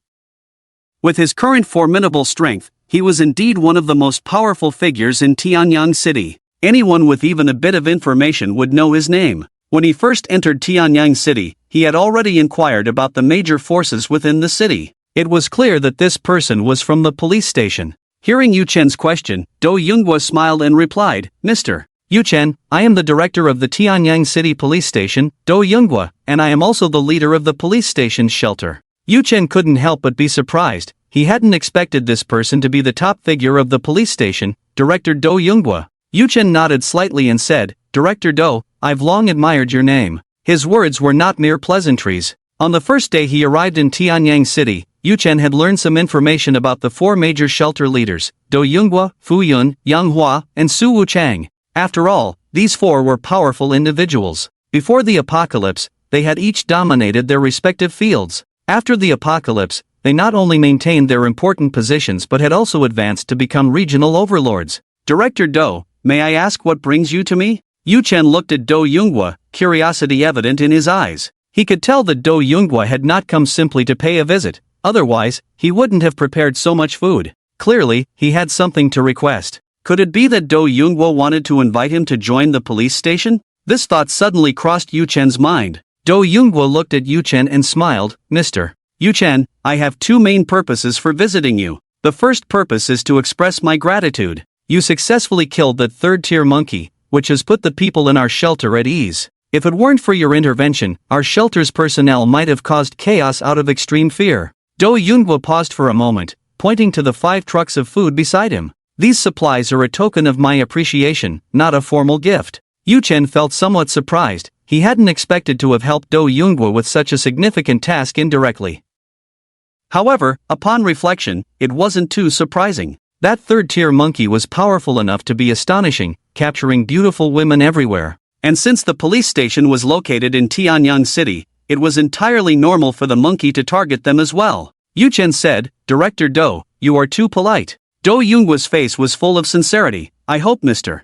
With his current formidable strength, he was indeed one of the most powerful figures in Tianyang City. Anyone with even a bit of information would know his name. When he first entered Tianyang City, he had already inquired about the major forces within the city. It was clear that this person was from the police station. Hearing Yu-chen's question, Do Yunghua smiled and replied, "Mr. Yu-chen, I am the director of the Tianyang City Police Station, Do Yunghua, and I am also the leader of the police station's shelter." Yu-chen couldn't help but be surprised. He hadn't expected this person to be the top figure of the police station, Director Do Yunghua. Yu-chen nodded slightly and said, "Director Do, I've long admired your name." His words were not mere pleasantries. On the first day he arrived in Tianyang City, Yu-chen had learned some information about the 4 major shelter leaders, Do Yunghua, Fu Yun, Yang Hua, and Su Wuchang. After all, these 4 were powerful individuals. Before the apocalypse, they had each dominated their respective fields. After the apocalypse, they not only maintained their important positions but had also advanced to become regional overlords. "Director Do, may I ask what brings you to me?" Yu Chen looked at Do Yunghua, curiosity evident in his eyes. He could tell that Do Yunghua had not come simply to pay a visit, otherwise, he wouldn't have prepared so much food. Clearly, he had something to request. Could it be that Do Yunghua wanted to invite him to join the police station? This thought suddenly crossed Yu Chen's mind. Do Yunghua looked at Yu Chen and smiled. Mr. Yu Chen, I have two main purposes for visiting you. The first purpose is to express my gratitude. You successfully killed that third-tier monkey, which has put the people in our shelter at ease. If it weren't for your intervention, our shelter's personnel might have caused chaos out of extreme fear. Do Yunghua paused for a moment, pointing to the 5 trucks of food beside him. These supplies are a token of my appreciation, not a formal gift. Yu Chen felt somewhat surprised. He hadn't expected to have helped Do Yunghua with such a significant task indirectly. However, upon reflection, it wasn't too surprising. That third-tier monkey was powerful enough to be astonishing, capturing beautiful women everywhere. And since the police station was located in Tianyang City, it was entirely normal for the monkey to target them as well. Yu Chen said, Director Do, you are too polite. Do Yunghua's face was full of sincerity. I hope, Mr.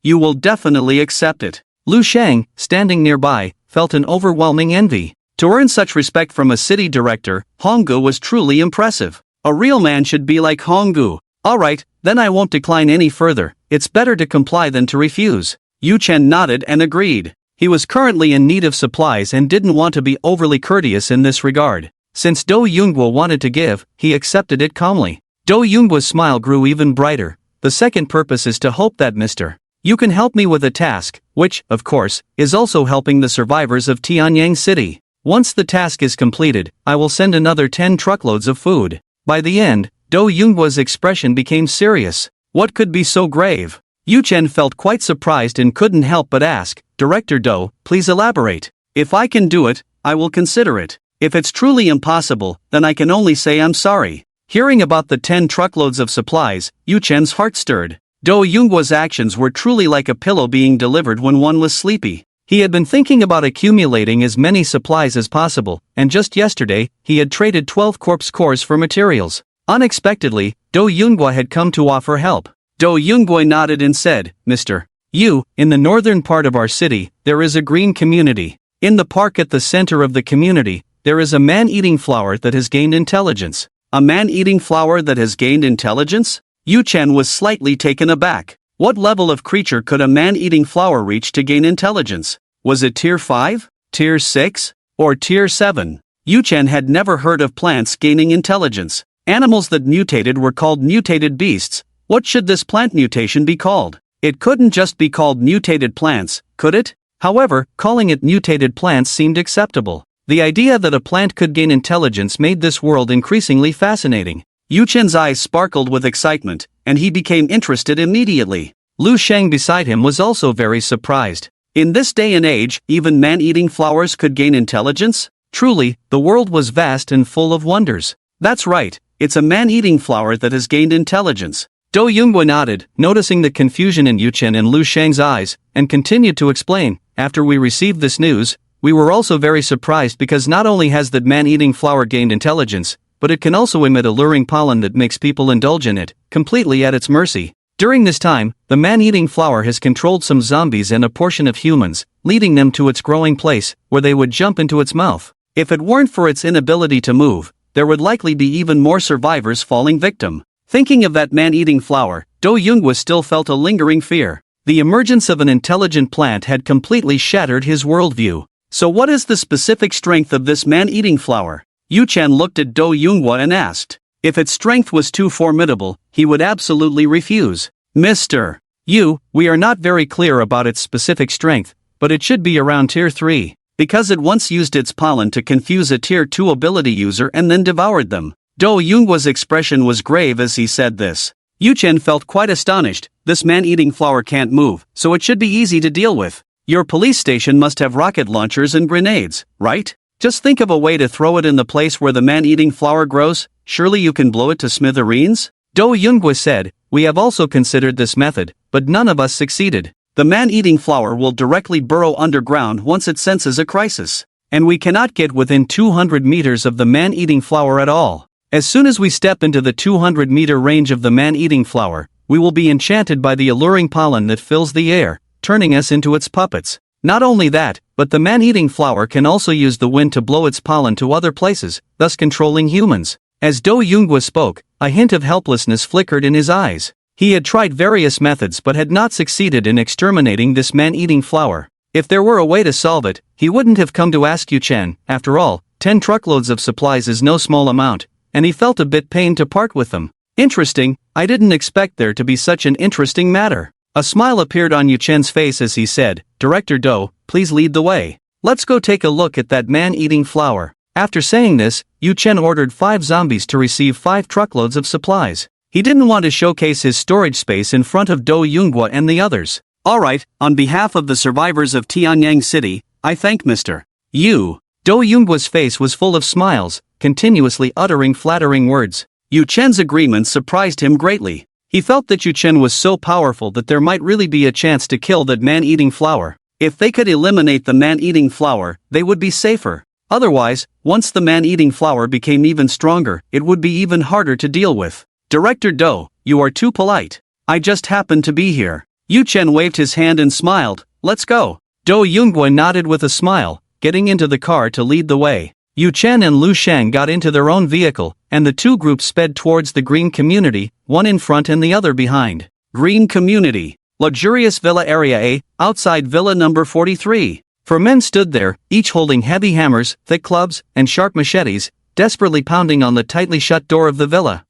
You will definitely accept it. Lu Shang, standing nearby, felt an overwhelming envy. To earn such respect from a city director, Honggu was truly impressive. A real man should be like Honggu. Alright, then I won't decline any further. It's better to comply than to refuse. Yu Chen nodded and agreed. He was currently in need of supplies and didn't want to be overly courteous in this regard. Since Do Yunghua wanted to give, he accepted it calmly. Do Yungua's smile grew even brighter. The second purpose is to hope that Mr. You can help me with a task, which, of course, is also helping the survivors of Tianyang City. Once the task is completed, I will send another 10 truckloads of food. By the end, Do Yunghua's expression became serious. What could be so grave? Yu Chen felt quite surprised and couldn't help but ask, Director Do, please elaborate. If I can do it, I will consider it. If it's truly impossible, then I can only say I'm sorry. Hearing about the 10 truckloads of supplies, Yu Chen's heart stirred. Do Yunghua's actions were truly like a pillow being delivered when one was sleepy. He had been thinking about accumulating as many supplies as possible, and just yesterday, he had traded 12 corpse cores for materials. Unexpectedly, Do Yunghua had come to offer help. Do Yunghua nodded and said, Mr. Yu, in the northern part of our city, there is a green community. In the park at the center of the community, there is a man-eating flower that has gained intelligence. A man-eating flower that has gained intelligence? Yu Chen was slightly taken aback. What level of creature could a man-eating flower reach to gain intelligence? Was it Tier 5, Tier 6, or Tier 7? Yu Chen had never heard of plants gaining intelligence. Animals that mutated were called mutated beasts. What should this plant mutation be called? It couldn't just be called mutated plants, could it? However, calling it mutated plants seemed acceptable. The idea that a plant could gain intelligence made this world increasingly fascinating. Yu Chen's eyes sparkled with excitement, and he became interested immediately. Lu Sheng beside him was also very surprised. In this day and age, even man-eating flowers could gain intelligence? Truly, the world was vast and full of wonders. That's right, it's a man-eating flower that has gained intelligence. Do Yunghua nodded, noticing the confusion in Yu Chen and Lu Sheng's eyes, and continued to explain, after we received this news, we were also very surprised because not only has that man-eating flower gained intelligence, but it can also emit alluring pollen that makes people indulge in it, completely at its mercy. During this time, the man-eating flower has controlled some zombies and a portion of humans, leading them to its growing place, where they would jump into its mouth. If it weren't for its inability to move, there would likely be even more survivors falling victim. Thinking of that man-eating flower, Do Yunghua still felt a lingering fear. The emergence of an intelligent plant had completely shattered his worldview. So what is the specific strength of this man-eating flower? Yu Chen looked at Do Yunghua and asked. If its strength was too formidable, he would absolutely refuse. Mr. Yu, we are not very clear about its specific strength, but it should be around Tier 3, because it once used its pollen to confuse a Tier 2 ability user and then devoured them. Do Yungua's expression was grave as he said this. Yu Chen felt quite astonished. This man-eating flower can't move, so it should be easy to deal with. Your police station must have rocket launchers and grenades, right? Just think of a way to throw it in the place where the man-eating flower grows. Surely you can blow it to smithereens? Do Yunghua said, we have also considered this method, but none of us succeeded. The man-eating flower will directly burrow underground once it senses a crisis. And we cannot get within 200 meters of the man-eating flower at all. As soon as we step into the 200-meter range of the man-eating flower, we will be enchanted by the alluring pollen that fills the air, turning us into its puppets. Not only that, but the man-eating flower can also use the wind to blow its pollen to other places, thus controlling humans. As Do Yoonghwa spoke, a hint of helplessness flickered in his eyes. He had tried various methods but had not succeeded in exterminating this man-eating flower. If there were a way to solve it, he wouldn't have come to ask Yu Chen. After all, 10 truckloads of supplies is no small amount, and he felt a bit pained to part with them. Interesting, I didn't expect there to be such an interesting matter. A smile appeared on Yu Chen's face as he said, Director Do, please lead the way. Let's go take a look at that man-eating flower. After saying this, Yu Chen ordered 5 zombies to receive 5 truckloads of supplies. He didn't want to showcase his storage space in front of Do Yoonghwa and the others. Alright, on behalf of the survivors of Tianyang City, I thank Mr. Yu. Do Yoonghwa's face was full of smiles, continuously uttering flattering words. Yu Chen's agreement surprised him greatly. He felt that Yu Chen was so powerful that there might really be a chance to kill that man-eating flower. If they could eliminate the man-eating flower, they would be safer. Otherwise, once the man-eating flower became even stronger, it would be even harder to deal with. Director Do, you are too polite. I just happened to be here. Yu Chen waved his hand and smiled. Let's go. Do Yoonghwa nodded with a smile, getting into the car to lead the way. Yu Chen and Lu Shang got into their own vehicle, and the two groups sped towards the Green Community, one in front and the other behind. Green Community. Luxurious Villa Area A, outside Villa number 43. 4 men stood there, each holding heavy hammers, thick clubs, and sharp machetes, desperately pounding on the tightly shut door of the villa.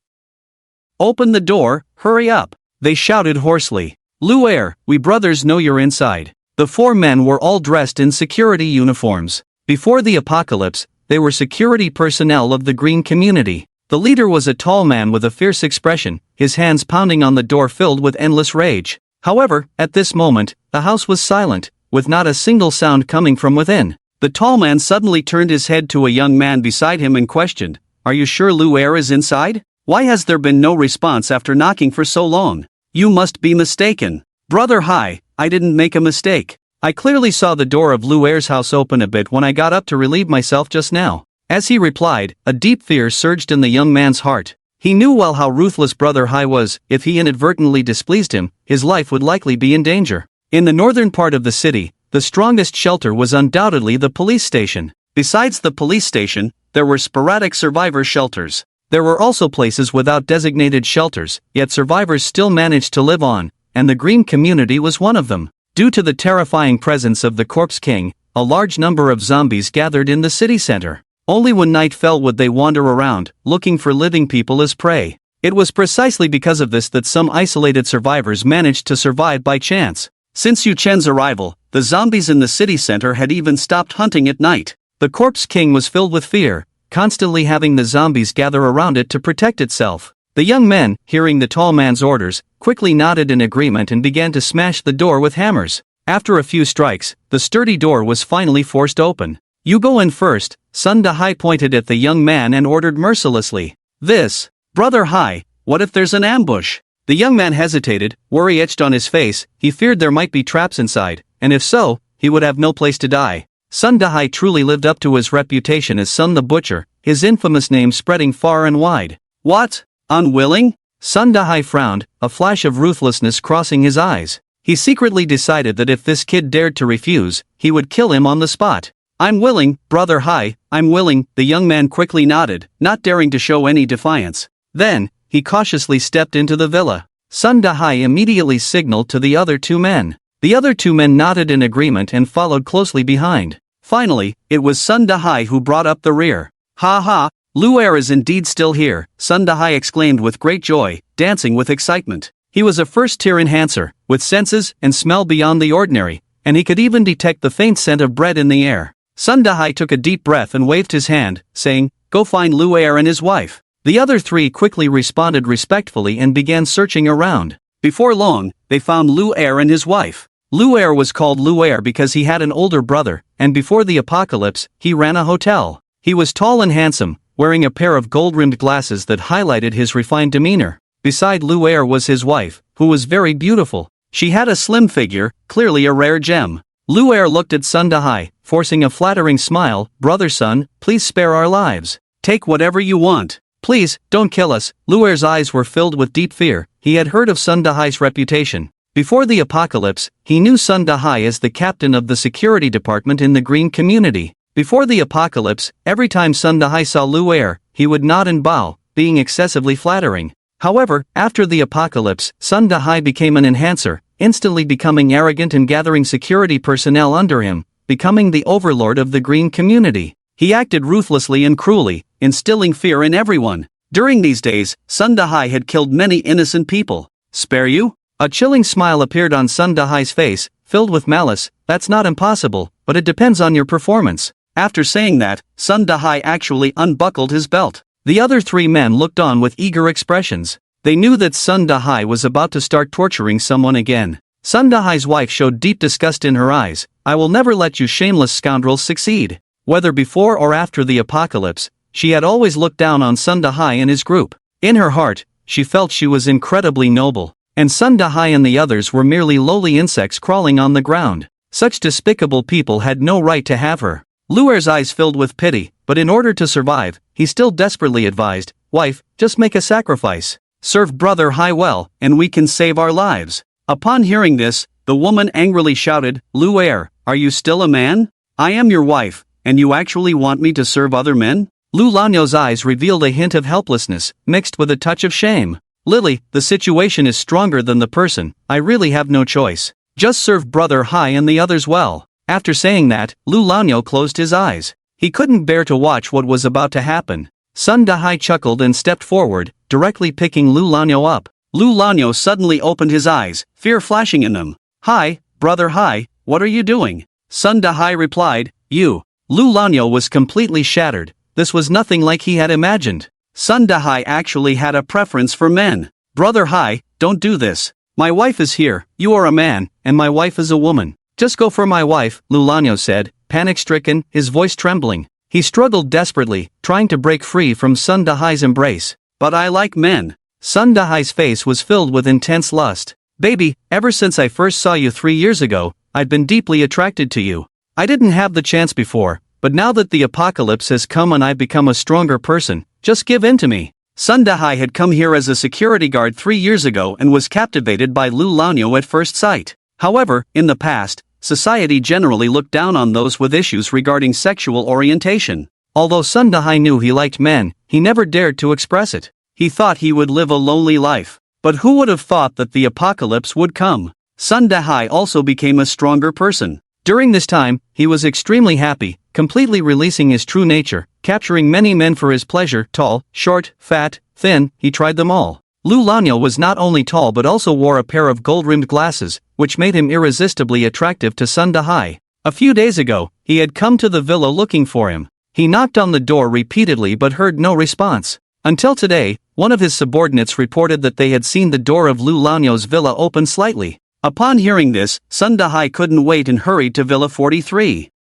Open the door, hurry up, they shouted hoarsely. Lu Er, we brothers know you're inside. The 4 men were all dressed in security uniforms. Before the apocalypse, they were security personnel of the Green Community. The leader was a tall man with a fierce expression, his hands pounding on the door filled with endless rage. However, at this moment, the house was silent, with not a single sound coming from within. The tall man suddenly turned his head to a young man beside him and questioned, Are you sure Lu Er is inside? Why has there been no response after knocking for so long? You must be mistaken. Brother Hai, I didn't make a mistake. I clearly saw the door of Lu Er's house open a bit when I got up to relieve myself just now. As he replied, a deep fear surged in the young man's heart. He knew well how ruthless Brother Hai was. If he inadvertently displeased him, his life would likely be in danger. In the northern part of the city, the strongest shelter was undoubtedly the police station. Besides the police station, there were sporadic survivor shelters. There were also places without designated shelters, yet survivors still managed to live on, and the Green Community was one of them. Due to the terrifying presence of the Corpse King, a large number of zombies gathered in the city center. Only when night fell would they wander around, looking for living people as prey. It was precisely because of this that some isolated survivors managed to survive by chance. Since Yu Chen's arrival, the zombies in the city center had even stopped hunting at night. The Corpse King was filled with fear, constantly having the zombies gather around it to protect itself. The young men, hearing the tall man's orders, quickly nodded in agreement and began to smash the door with hammers. After a few strikes, the sturdy door was finally forced open. You go in first, Sun Dahai pointed at the young man and ordered mercilessly. This, Brother Hai, what if there's an ambush? The young man hesitated, worry etched on his face. He feared there might be traps inside, and if so, he would have no place to die. Sun Dahai truly lived up to his reputation as Sun the Butcher, his infamous name spreading far and wide. What? Unwilling? Sun Dahai frowned, a flash of ruthlessness crossing his eyes. He secretly decided that if this kid dared to refuse, he would kill him on the spot. I'm willing, Brother Hai, I'm willing, the young man quickly nodded, not daring to show any defiance. Then, he cautiously stepped into the villa. Sun Dahai immediately signaled to the other 2 men. The other 2 men nodded in agreement and followed closely behind. Finally, it was Sun Dahai who brought up the rear. Ha ha, Lu Er is indeed still here, Sun Dahai exclaimed with great joy, dancing with excitement. He was a first-tier enhancer, with senses and smell beyond the ordinary, and he could even detect the faint scent of bread in the air. Sun Dahai took a deep breath and waved his hand, saying, Go find Lu Er and his wife. The other 3 quickly responded respectfully and began searching around. Before long, they found Lu Er and his wife. Lu Er was called Lu Er because he had an older brother, and before the apocalypse, he ran a hotel. He was tall and handsome, wearing a pair of gold-rimmed glasses that highlighted his refined demeanor. Beside Lu Er was his wife, who was very beautiful. She had a slim figure, clearly a rare gem. Lu Er looked at Sun Dahai, forcing a flattering smile. Brother Sun, please spare our lives. Take whatever you want. Please, don't kill us. Lu Er's eyes were filled with deep fear. He had heard of Sun Dahai's reputation. Before the apocalypse, he knew Sun Dahai as the captain of the security department in the green community. Before the apocalypse, every time Sun Dahai saw Lu Er, he would nod and bow, being excessively flattering. However, after the apocalypse, Sun Dahai became an enhancer, instantly becoming arrogant and gathering security personnel under him, becoming the overlord of the green community. He acted ruthlessly and cruelly, instilling fear in everyone. During these days, Sun Dahai had killed many innocent people. Spare you? A chilling smile appeared on Sun Dahai's face, filled with malice. That's not impossible, but it depends on your performance. After saying that, Sun Dahai actually unbuckled his belt. The other three men looked on with eager expressions. They knew that Sun Dahai was about to start torturing someone again. Sun Dahai's wife showed deep disgust in her eyes. I will never let you shameless scoundrels succeed. Whether before or after the apocalypse, she had always looked down on Sun Dahai and his group. In her heart, she felt she was incredibly noble, and Sun Dahai and the others were merely lowly insects crawling on the ground. Such despicable people had no right to have her. Lu Er's eyes filled with pity, but in order to survive, he still desperately advised, wife, just make a sacrifice. Serve Brother Hai well, and we can save our lives. Upon hearing this, the woman angrily shouted, Lu Er, are you still a man? I am your wife, and you actually want me to serve other men? Lu Lanyo's eyes revealed a hint of helplessness, mixed with a touch of shame. Lily, the situation is stronger than the person, I really have no choice. Just serve Brother Hai and the others well. After saying that, Lu Lanyo closed his eyes. He couldn't bear to watch what was about to happen. Sun Dahai chuckled and stepped forward, directly picking Lu Lanyo up. Lu Lanyo suddenly opened his eyes, fear flashing in them. Hi, Brother Hai, what are you doing? Sun Dahai replied, you. Lu Lanyo was completely shattered. This was nothing like he had imagined. Sun Dahai actually had a preference for men. Brother Hai, don't do this. My wife is here, you are a man, and my wife is a woman. Just go for my wife, Lu Lanyo said, panic-stricken, his voice trembling. He struggled desperately, trying to break free from Sun Dahai's embrace. But I like men. Sun Dahai's face was filled with intense lust. Baby, ever since I first saw you 3 years ago, I'd been deeply attracted to you. I didn't have the chance before, but now that the apocalypse has come and I've become a stronger person, just give in to me. Sun Dahai had come here as a security guard 3 years ago and was captivated by Lu Lanyo at first sight. However, in the past, society generally looked down on those with issues regarding sexual orientation. Although Sun Dahai knew he liked men, he never dared to express it. He thought he would live a lonely life. But who would have thought that the apocalypse would come? Sun Dahai also became a stronger person. During this time, he was extremely happy, completely releasing his true nature, capturing many men for his pleasure, tall, short, fat, thin, he tried them all. Lu Lanyo was not only tall but also wore a pair of gold-rimmed glasses, which made him irresistibly attractive to Sun Dahai. A few days ago, he had come to the villa looking for him. He knocked on the door repeatedly but heard no response. Until today, one of his subordinates reported that they had seen the door of Lu Lanyo's villa open slightly. Upon hearing this, Sun Dahai couldn't wait and hurried to Villa 43.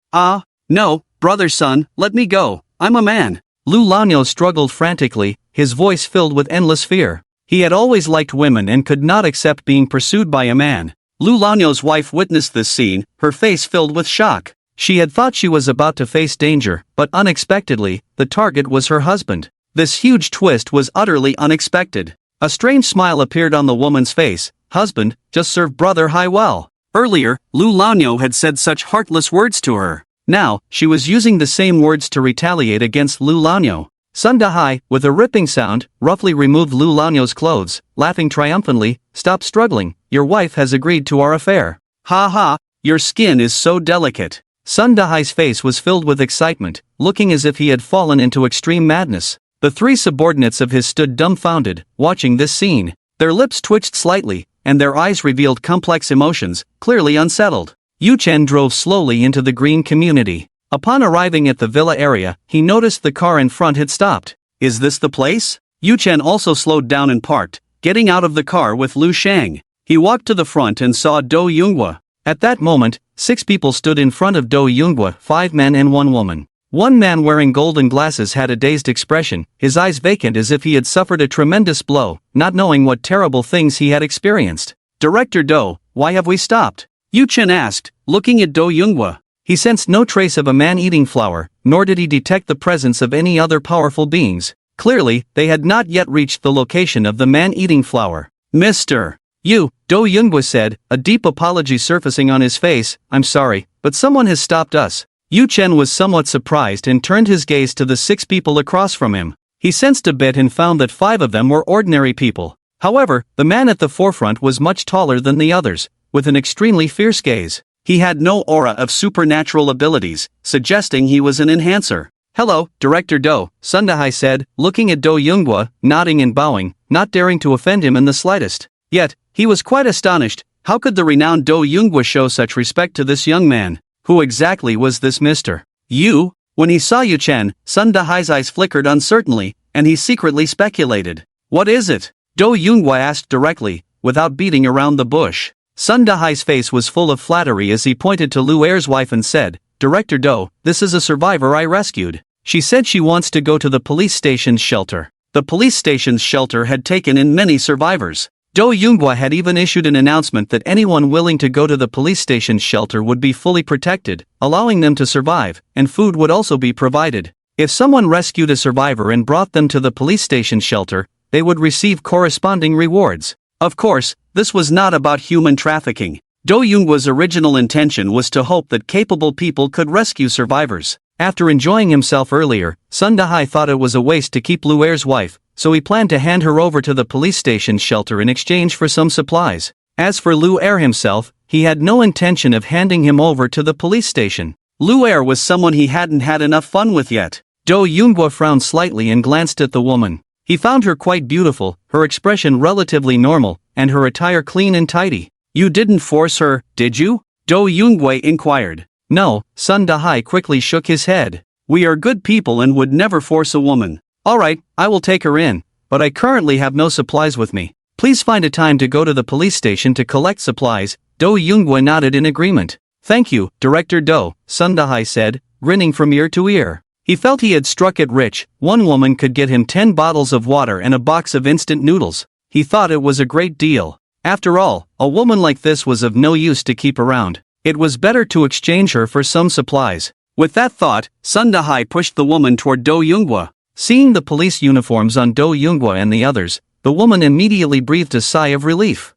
No, brother Sun, let me go, I'm a man. Lu Lanyo struggled frantically, his voice filled with endless fear. He had always liked women and could not accept being pursued by a man. Lu Lanyo's wife witnessed this scene, her face filled with shock. She had thought she was about to face danger, but unexpectedly, the target was her husband. This huge twist was utterly unexpected. A strange smile appeared on the woman's face. Husband, just serve Brother Hai well. Earlier, Lu Lanyo had said such heartless words to her. Now, she was using the same words to retaliate against Lu Lanyo. Sun Dahai, with a ripping sound, roughly removed Lu Lanyo's clothes, laughing triumphantly, stop struggling, your wife has agreed to our affair. Ha ha, your skin is so delicate. Sun Dahai's face was filled with excitement, looking as if he had fallen into extreme madness. The three subordinates of his stood dumbfounded, watching this scene. Their lips twitched slightly, and their eyes revealed complex emotions, clearly unsettled. Yu Chen drove slowly into the green community. Upon arriving at the villa area, he noticed the car in front had stopped. Is this the place? Yu Chen also slowed down and parked, getting out of the car with Lu Shang. He walked to the front and saw Do Yunghua. At that moment, 6 people stood in front of Do Yunghua, 5 men and 1 woman. One man wearing golden glasses had a dazed expression, his eyes vacant as if he had suffered a tremendous blow, not knowing what terrible things he had experienced. Director Do, why have we stopped? Yu Chen asked, looking at Do Yunghua. He sensed no trace of a man-eating flower, nor did he detect the presence of any other powerful beings. Clearly, they had not yet reached the location of the man-eating flower. Mr. Yu, Do Yoonghwa said, a deep apology surfacing on his face. I'm sorry, but someone has stopped us. Yu Chen was somewhat surprised and turned his gaze to the 6 people across from him. He sensed a bit and found that 5 of them were ordinary people. However, the man at the forefront was much taller than the others, with an extremely fierce gaze. He had no aura of supernatural abilities, suggesting he was an enhancer. Hello, Director Do, Sundahai said, looking at Do Yoonghwa, nodding and bowing, not daring to offend him in the slightest. Yet, he was quite astonished. How could the renowned Do Yoonghwa show such respect to this young man? Who exactly was this Mr. Yu? When he saw Yu Chen, Sundahai's eyes flickered uncertainly, and he secretly speculated. What is it? Do Yoonghwa asked directly, without beating around the bush. Sundahai's face was full of flattery as he pointed to Lu Er's wife and said, Director Do, this is a survivor I rescued. She said she wants to go to the police station's shelter. The police station's shelter had taken in many survivors. Do Yoonghwa had even issued an announcement that anyone willing to go to the police station's shelter would be fully protected, allowing them to survive, and food would also be provided. If someone rescued a survivor and brought them to the police station shelter, they would receive corresponding rewards. Of course, this was not about human trafficking. Do Yoonghwa's original intention was to hope that capable people could rescue survivors. After enjoying himself earlier, Sundahai thought it was a waste to keep Lu Er's wife, so he planned to hand her over to the police station's shelter in exchange for some supplies. As for Lu Er himself, he had no intention of handing him over to the police station. Lu Er was someone he hadn't had enough fun with yet. Do Yoonghwa frowned slightly and glanced at the woman. He found her quite beautiful, her expression relatively normal, and her attire clean and tidy. You didn't force her, did you? Do Yoonghwa inquired. No, Sundahai quickly shook his head. We are good people and would never force a woman. Alright, I will take her in, but I currently have no supplies with me. Please find a time to go to the police station to collect supplies. Do Yoonghwa nodded in agreement. Thank you, Director Do, Sundahai said, grinning from ear to ear. He felt he had struck it rich. One woman could get him 10 bottles of water and a box of instant noodles. He thought it was a great deal. After all, a woman like this was of no use to keep around. It was better to exchange her for some supplies. With that thought, Sundahai pushed the woman toward Do Yoonghwa. Seeing the police uniforms on Do Yoonghwa and the others, the woman immediately breathed a sigh of relief.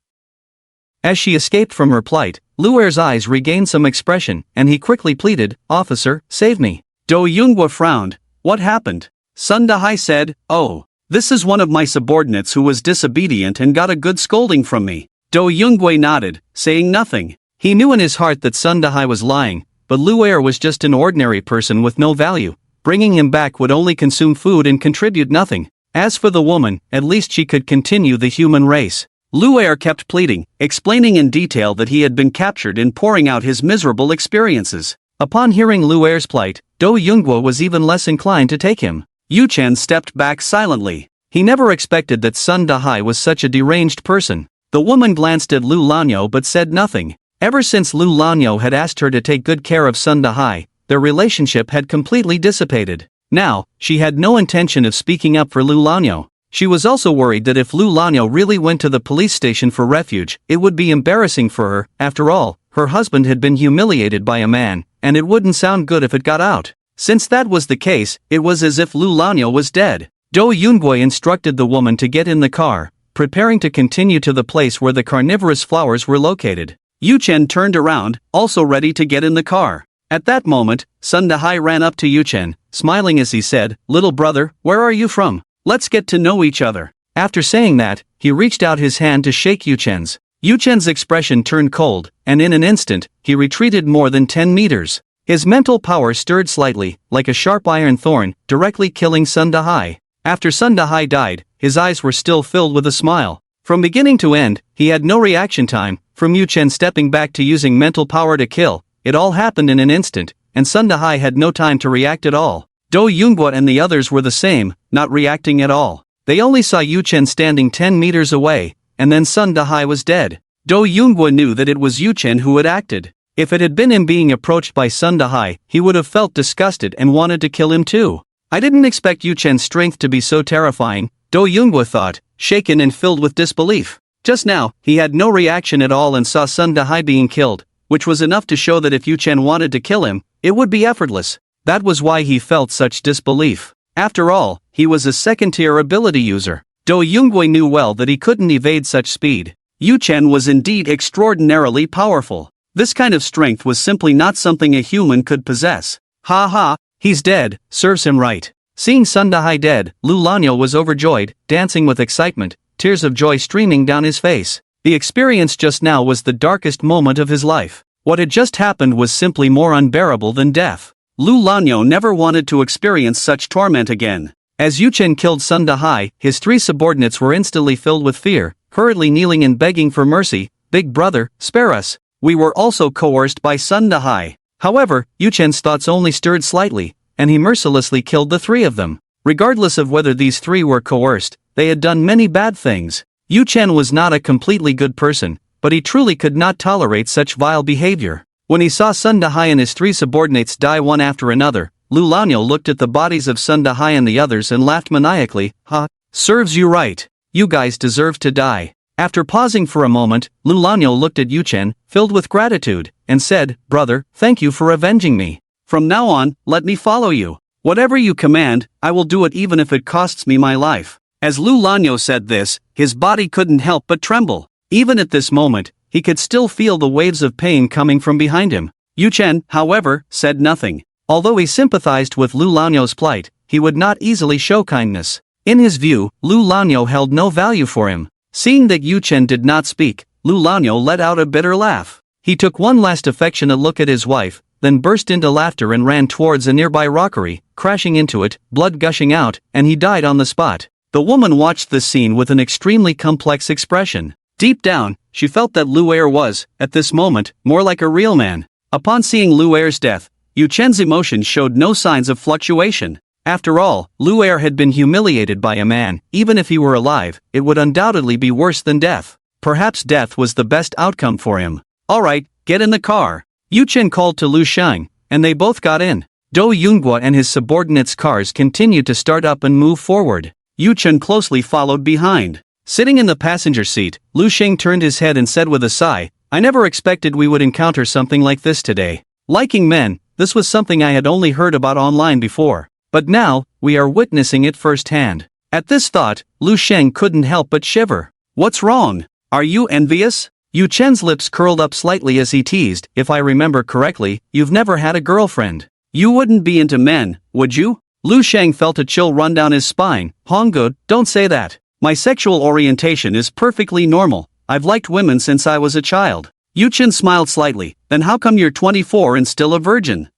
As she escaped from her plight, Lu Er's eyes regained some expression, and he quickly pleaded, Officer, save me. Do Yoonghwa frowned. What happened? Sundahai said, Oh, this is one of my subordinates who was disobedient and got a good scolding from me. Do Yoonghwa nodded, saying nothing. He knew in his heart that Sundahai was lying, but Lu Er was just an ordinary person with no value. Bringing him back would only consume food and contribute nothing. As for the woman, at least she could continue the human race. Lu Er kept pleading, explaining in detail that he had been captured in pouring out his miserable experiences. Upon hearing Lu Er's plight, Do Yoonghwa was even less inclined to take him. Yu Chen stepped back silently. He never expected that Sundahai was such a deranged person. The woman glanced at Lu Lanyo but said nothing. Ever since Lu Lanyo had asked her to take good care of Sundahai, their relationship had completely dissipated. Now, she had no intention of speaking up for Lu Lanyo. She was also worried that if Lu Lanyo really went to the police station for refuge, it would be embarrassing for her. After all, her husband had been humiliated by a man, and it wouldn't sound good if it got out. Since that was the case, it was as if Lu Lanyo was dead. Do Yoonghwa instructed the woman to get in the car, preparing to continue to the place where the carnivorous flowers were located. Yu Chen turned around, also ready to get in the car. At that moment, Sundahai ran up to Yu Chen, smiling as he said, Little brother, where are you from? Let's get to know each other. After saying that, he reached out his hand to shake Yu Chen's. Yu Chen's expression turned cold, and in an instant, he retreated more than 10 meters. His mental power stirred slightly, like a sharp iron thorn, directly killing Sundahai. After Sundahai died, his eyes were still filled with a smile. From beginning to end, he had no reaction time. From Yu Chen stepping back to using mental power to kill, it all happened in an instant, and Sundahai had no time to react at all. Do Yoonghwa and the others were the same, not reacting at all. They only saw Yu Chen standing 10 meters away, and then Sundahai was dead. Do Yoonghwa knew that it was Yu Chen who had acted. If it had been him being approached by Sundahai, he would have felt disgusted and wanted to kill him too. I didn't expect Yu Chen's strength to be so terrifying, Do Yoonghwa thought, shaken and filled with disbelief. Just now, he had no reaction at all and saw Sundahai being killed, which was enough to show that if Yu Chen wanted to kill him, it would be effortless. That was why he felt such disbelief. After all, he was a second-tier ability user. Do Yoonghwa knew well that he couldn't evade such speed. Yu Chen was indeed extraordinarily powerful. This kind of strength was simply not something a human could possess. Ha ha, he's dead, serves him right. Seeing Sun Dahai dead, Lu Lanyo was overjoyed, dancing with excitement, tears of joy streaming down his face. The experience just now was the darkest moment of his life. What had just happened was simply more unbearable than death. Lu Lanyo never wanted to experience such torment again. As Yu Chen killed Sun Dahai, his three subordinates were instantly filled with fear, hurriedly kneeling and begging for mercy. Big brother, spare us. We were also coerced by Sun Dahai. However, Yu Chen's thoughts only stirred slightly, and he mercilessly killed the three of them. Regardless of whether these three were coerced, they had done many bad things. Yu Chen was not a completely good person, but he truly could not tolerate such vile behavior. When he saw Sun Dahai and his three subordinates die one after another, Lu Lanyo looked at the bodies of Sun Dahai and the others and laughed maniacally. Ha, serves you right. You guys deserve to die. After pausing for a moment, Lu Lanyo looked at Yu Chen, filled with gratitude, and said, Brother, thank you for avenging me. From now on, let me follow you. Whatever you command, I will do it even if it costs me my life. As Lu Lanyo said this, his body couldn't help but tremble. Even at this moment, he could still feel the waves of pain coming from behind him. Yu Chen, however, said nothing. Although he sympathized with Lu Lanyo's plight, he would not easily show kindness. In his view, Lu Lanyo held no value for him. Seeing that Yu Chen did not speak, Lu Lanyo let out a bitter laugh. He took one last affectionate look at his wife, then burst into laughter and ran towards a nearby rockery, crashing into it, blood gushing out, and he died on the spot. The woman watched this scene with an extremely complex expression. Deep down, she felt that Lu Er was, at this moment, more like a real man. Upon seeing Lu Er's death, Yu Chen's emotions showed no signs of fluctuation. After all, Lu Er had been humiliated by a man. Even if he were alive, it would undoubtedly be worse than death. Perhaps death was the best outcome for him. Alright, get in the car. Yu Chen called to Lu Sheng, and they both got in. Do Yunghua and his subordinates' cars continued to start up and move forward. Yu Chen closely followed behind. Sitting in the passenger seat, Lu Sheng turned his head and said with a sigh, I never expected we would encounter something like this today. Liking men, this was something I had only heard about online before. But now, we are witnessing it firsthand. At this thought, Lu Sheng couldn't help but shiver. What's wrong? Are you envious? Yu Chen's lips curled up slightly as he teased, if I remember correctly, you've never had a girlfriend. You wouldn't be into men, would you? Lu Sheng felt a chill run down his spine. Honggood, don't say that. My sexual orientation is perfectly normal. I've liked women since I was a child. Yu Chen smiled slightly. Then how come you're 24 and still a virgin?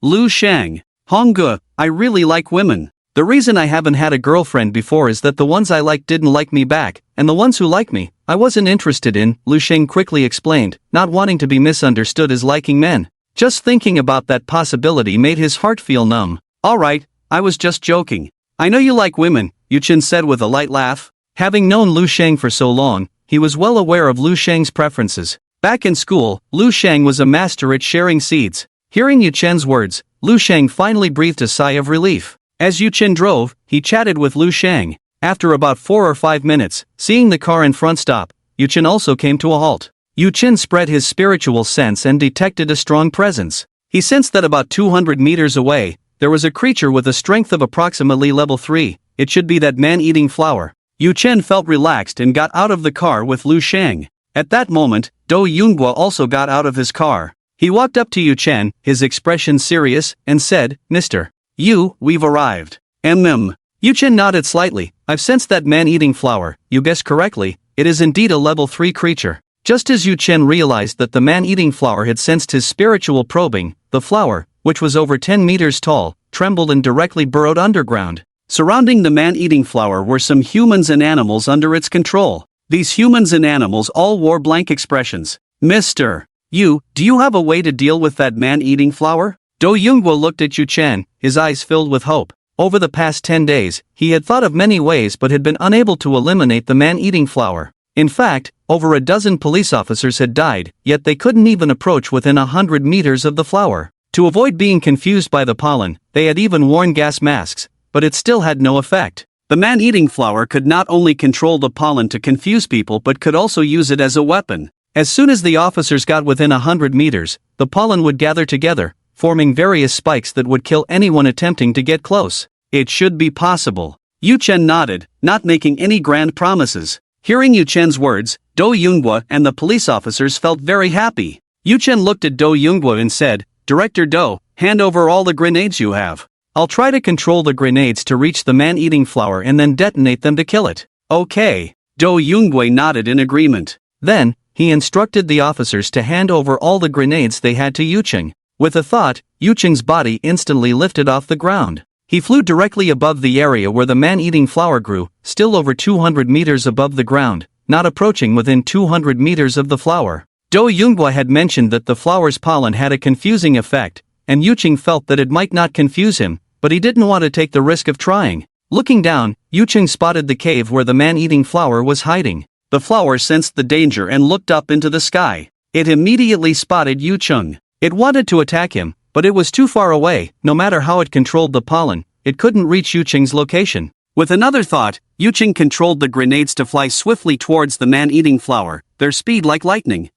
Lu Sheng. Hongge, I really like women. The reason I haven't had a girlfriend before is that the ones I liked didn't like me back, and the ones who liked me, I wasn't interested in, Lu Sheng quickly explained, not wanting to be misunderstood as liking men. Just thinking about that possibility made his heart feel numb. Alright, I was just joking. I know you like women, Yu Chen said with a light laugh. Having known Lu Sheng for so long, he was well aware of Lu Sheng's preferences. Back in school, Lu Sheng was a master at sharing seeds. Hearing Yu Chen's words, Lu Sheng finally breathed a sigh of relief. As Yu Chen drove, he chatted with Lu Sheng. After about 4 or 5 minutes, seeing the car in front stop, Yu Chen also came to a halt. Yu Chen spread his spiritual sense and detected a strong presence. He sensed that about 200 meters away, there was a creature with a strength of approximately level 3. It should be that man-eating flower. Yu Chen felt relaxed and got out of the car with Lu Sheng. At that moment, Do Yunghua also got out of his car. He walked up to Yu Chen, his expression serious, and said, Mr. Yu, we've arrived. Yu Chen nodded slightly. I've sensed that man-eating flower. You guessed correctly, it is indeed a level 3 creature. Just as Yu Chen realized that the man-eating flower had sensed his spiritual probing, the flower, which was over 10 meters tall, trembled and directly burrowed underground. Surrounding the man-eating flower were some humans and animals under its control. These humans and animals all wore blank expressions. Mr. Yu, do you have a way to deal with that man-eating flower? Do Yunghua looked at Yu Chen, his eyes filled with hope. Over the past 10 days, he had thought of many ways but had been unable to eliminate the man-eating flower. In fact, over a dozen police officers had died, yet they couldn't even approach within 100 meters of the flower. To avoid being confused by the pollen, they had even worn gas masks, but it still had no effect. The man-eating flower could not only control the pollen to confuse people but could also use it as a weapon. As soon as the officers got within 100 meters, the pollen would gather together, forming various spikes that would kill anyone attempting to get close. It should be possible. Yu Chen nodded, not making any grand promises. Hearing Yu Chen's words, Do Yoonghwa and the police officers felt very happy. Yuchen looked at Do Yoonghwa and said, "Director Do, hand over all the grenades you have. I'll try to control the grenades to reach the man-eating flower and then detonate them to kill it." "Okay." Do Yoonghwa nodded in agreement. Then, he instructed the officers to hand over all the grenades they had to Yucheng. With a thought, Yucheng's body instantly lifted off the ground. He flew directly above the area where the man-eating flower grew, still over 200 meters above the ground, not approaching within 200 meters of the flower. Do Yoonghwa had mentioned that the flower's pollen had a confusing effect, and Yucheng felt that it might not confuse him, but he didn't want to take the risk of trying. Looking down, Yucheng spotted the cave where the man-eating flower was hiding. The flower sensed the danger and looked up into the sky. It immediately spotted Yucheng. It wanted to attack him, but it was too far away. No matter how it controlled the pollen, it couldn't reach Yucheng's location. With another thought, Yucheng controlled the grenades to fly swiftly towards the man-eating flower, their speed like lightning.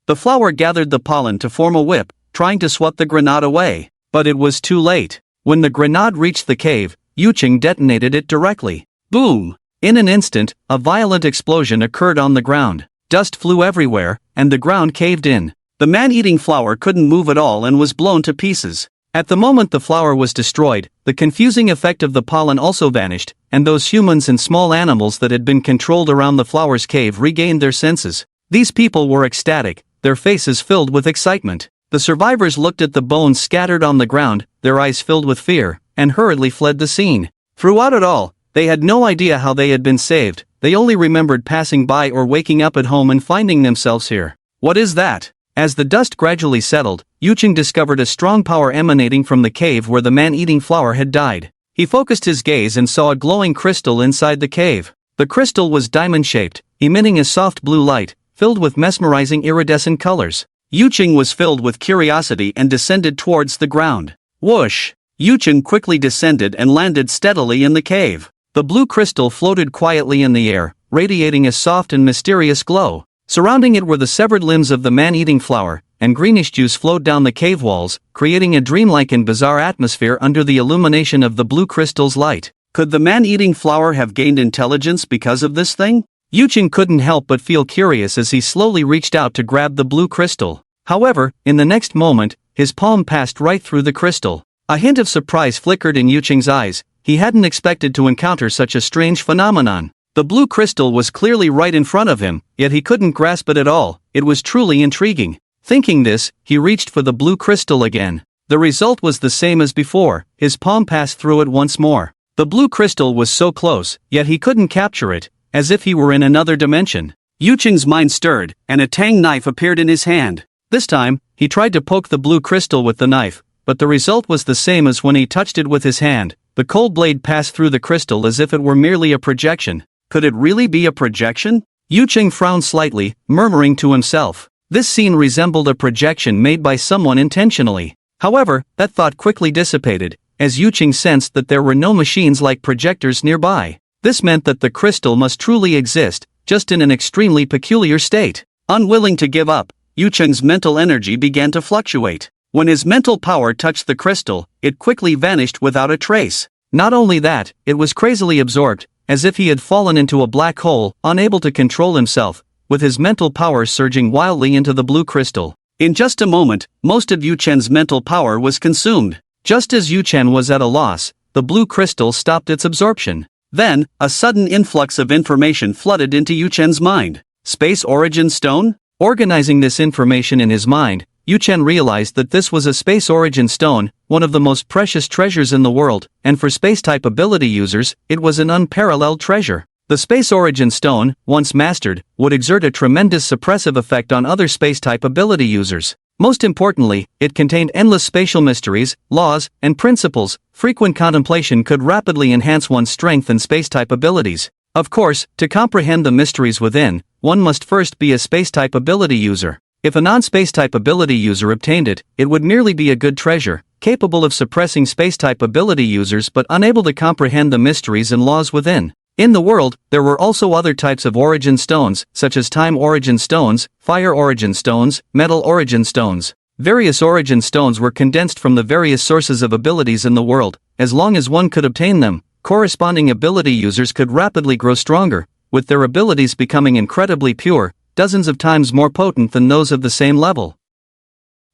The flower gathered the pollen to form a whip, trying to swat the grenade away. But it was too late. When the grenade reached the cave, Yucheng detonated it directly. Boom! In an instant, a violent explosion occurred on the ground. Dust flew everywhere, and the ground caved in. The man-eating flower couldn't move at all and was blown to pieces. At the moment the flower was destroyed, the confusing effect of the pollen also vanished, and those humans and small animals that had been controlled around the flower's cave regained their senses. These people were ecstatic, their faces filled with excitement. The survivors looked at the bones scattered on the ground, their eyes filled with fear, and hurriedly fled the scene. Throughout it all, they had no idea how they had been saved. They only remembered passing by or waking up at home and finding themselves here. What is that? As the dust gradually settled, Yucheng discovered a strong power emanating from the cave where the man-eating flower had died. He focused his gaze and saw a glowing crystal inside the cave. The crystal was diamond-shaped, emitting a soft blue light, filled with mesmerizing iridescent colors. Yucheng was filled with curiosity and descended towards the ground. Whoosh! Yucheng quickly descended and landed steadily in the cave. The blue crystal floated quietly in the air, radiating a soft and mysterious glow. Surrounding it were the severed limbs of the man-eating flower, and greenish juice flowed down the cave walls, creating a dreamlike and bizarre atmosphere under the illumination of the blue crystal's light. Could the man-eating flower have gained intelligence because of this thing? Yucheng couldn't help but feel curious as he slowly reached out to grab the blue crystal. However, in the next moment, his palm passed right through the crystal. A hint of surprise flickered in Yucheng's eyes. He hadn't expected to encounter such a strange phenomenon. The blue crystal was clearly right in front of him, yet he couldn't grasp it at all. It was truly intriguing. Thinking this, he reached for the blue crystal again. The result was the same as before. His palm passed through it once more. The blue crystal was so close, yet he couldn't capture it, as if he were in another dimension. Yucheng's mind stirred, and a tang knife appeared in his hand. This time, he tried to poke the blue crystal with the knife, but the result was the same as when he touched it with his hand. The cold blade passed through the crystal as if it were merely a projection. Could it really be a projection? Yucheng frowned slightly, murmuring to himself. This scene resembled a projection made by someone intentionally. However, that thought quickly dissipated, as Yucheng sensed that there were no machines like projectors nearby. This meant that the crystal must truly exist, just in an extremely peculiar state. Unwilling to give up, Yucheng's mental energy began to fluctuate. When his mental power touched the crystal, it quickly vanished without a trace. Not only that, it was crazily absorbed, as if he had fallen into a black hole, unable to control himself, with his mental power surging wildly into the blue crystal. In just a moment, most of Yuchen's mental power was consumed. Just as Yuchen was at a loss, the blue crystal stopped its absorption. Then, a sudden influx of information flooded into Yuchen's mind. Space Origin Stone? Organizing this information in his mind, Yuchen realized that this was a Space Origin Stone, one of the most precious treasures in the world, and for space-type ability users, it was an unparalleled treasure. The Space Origin Stone, once mastered, would exert a tremendous suppressive effect on other space-type ability users. Most importantly, it contained endless spatial mysteries, laws, and principles. Frequent contemplation could rapidly enhance one's strength and space-type abilities. Of course, to comprehend the mysteries within, one must first be a space-type ability user. If a non-space-type ability user obtained it, it would merely be a good treasure, capable of suppressing space-type ability users but unable to comprehend the mysteries and laws within. In the world, there were also other types of origin stones, such as time origin stones, fire origin stones, metal origin stones. Various origin stones were condensed from the various sources of abilities in the world. As long as one could obtain them, corresponding ability users could rapidly grow stronger, with their abilities becoming incredibly pure, dozens of times more potent than those of the same level.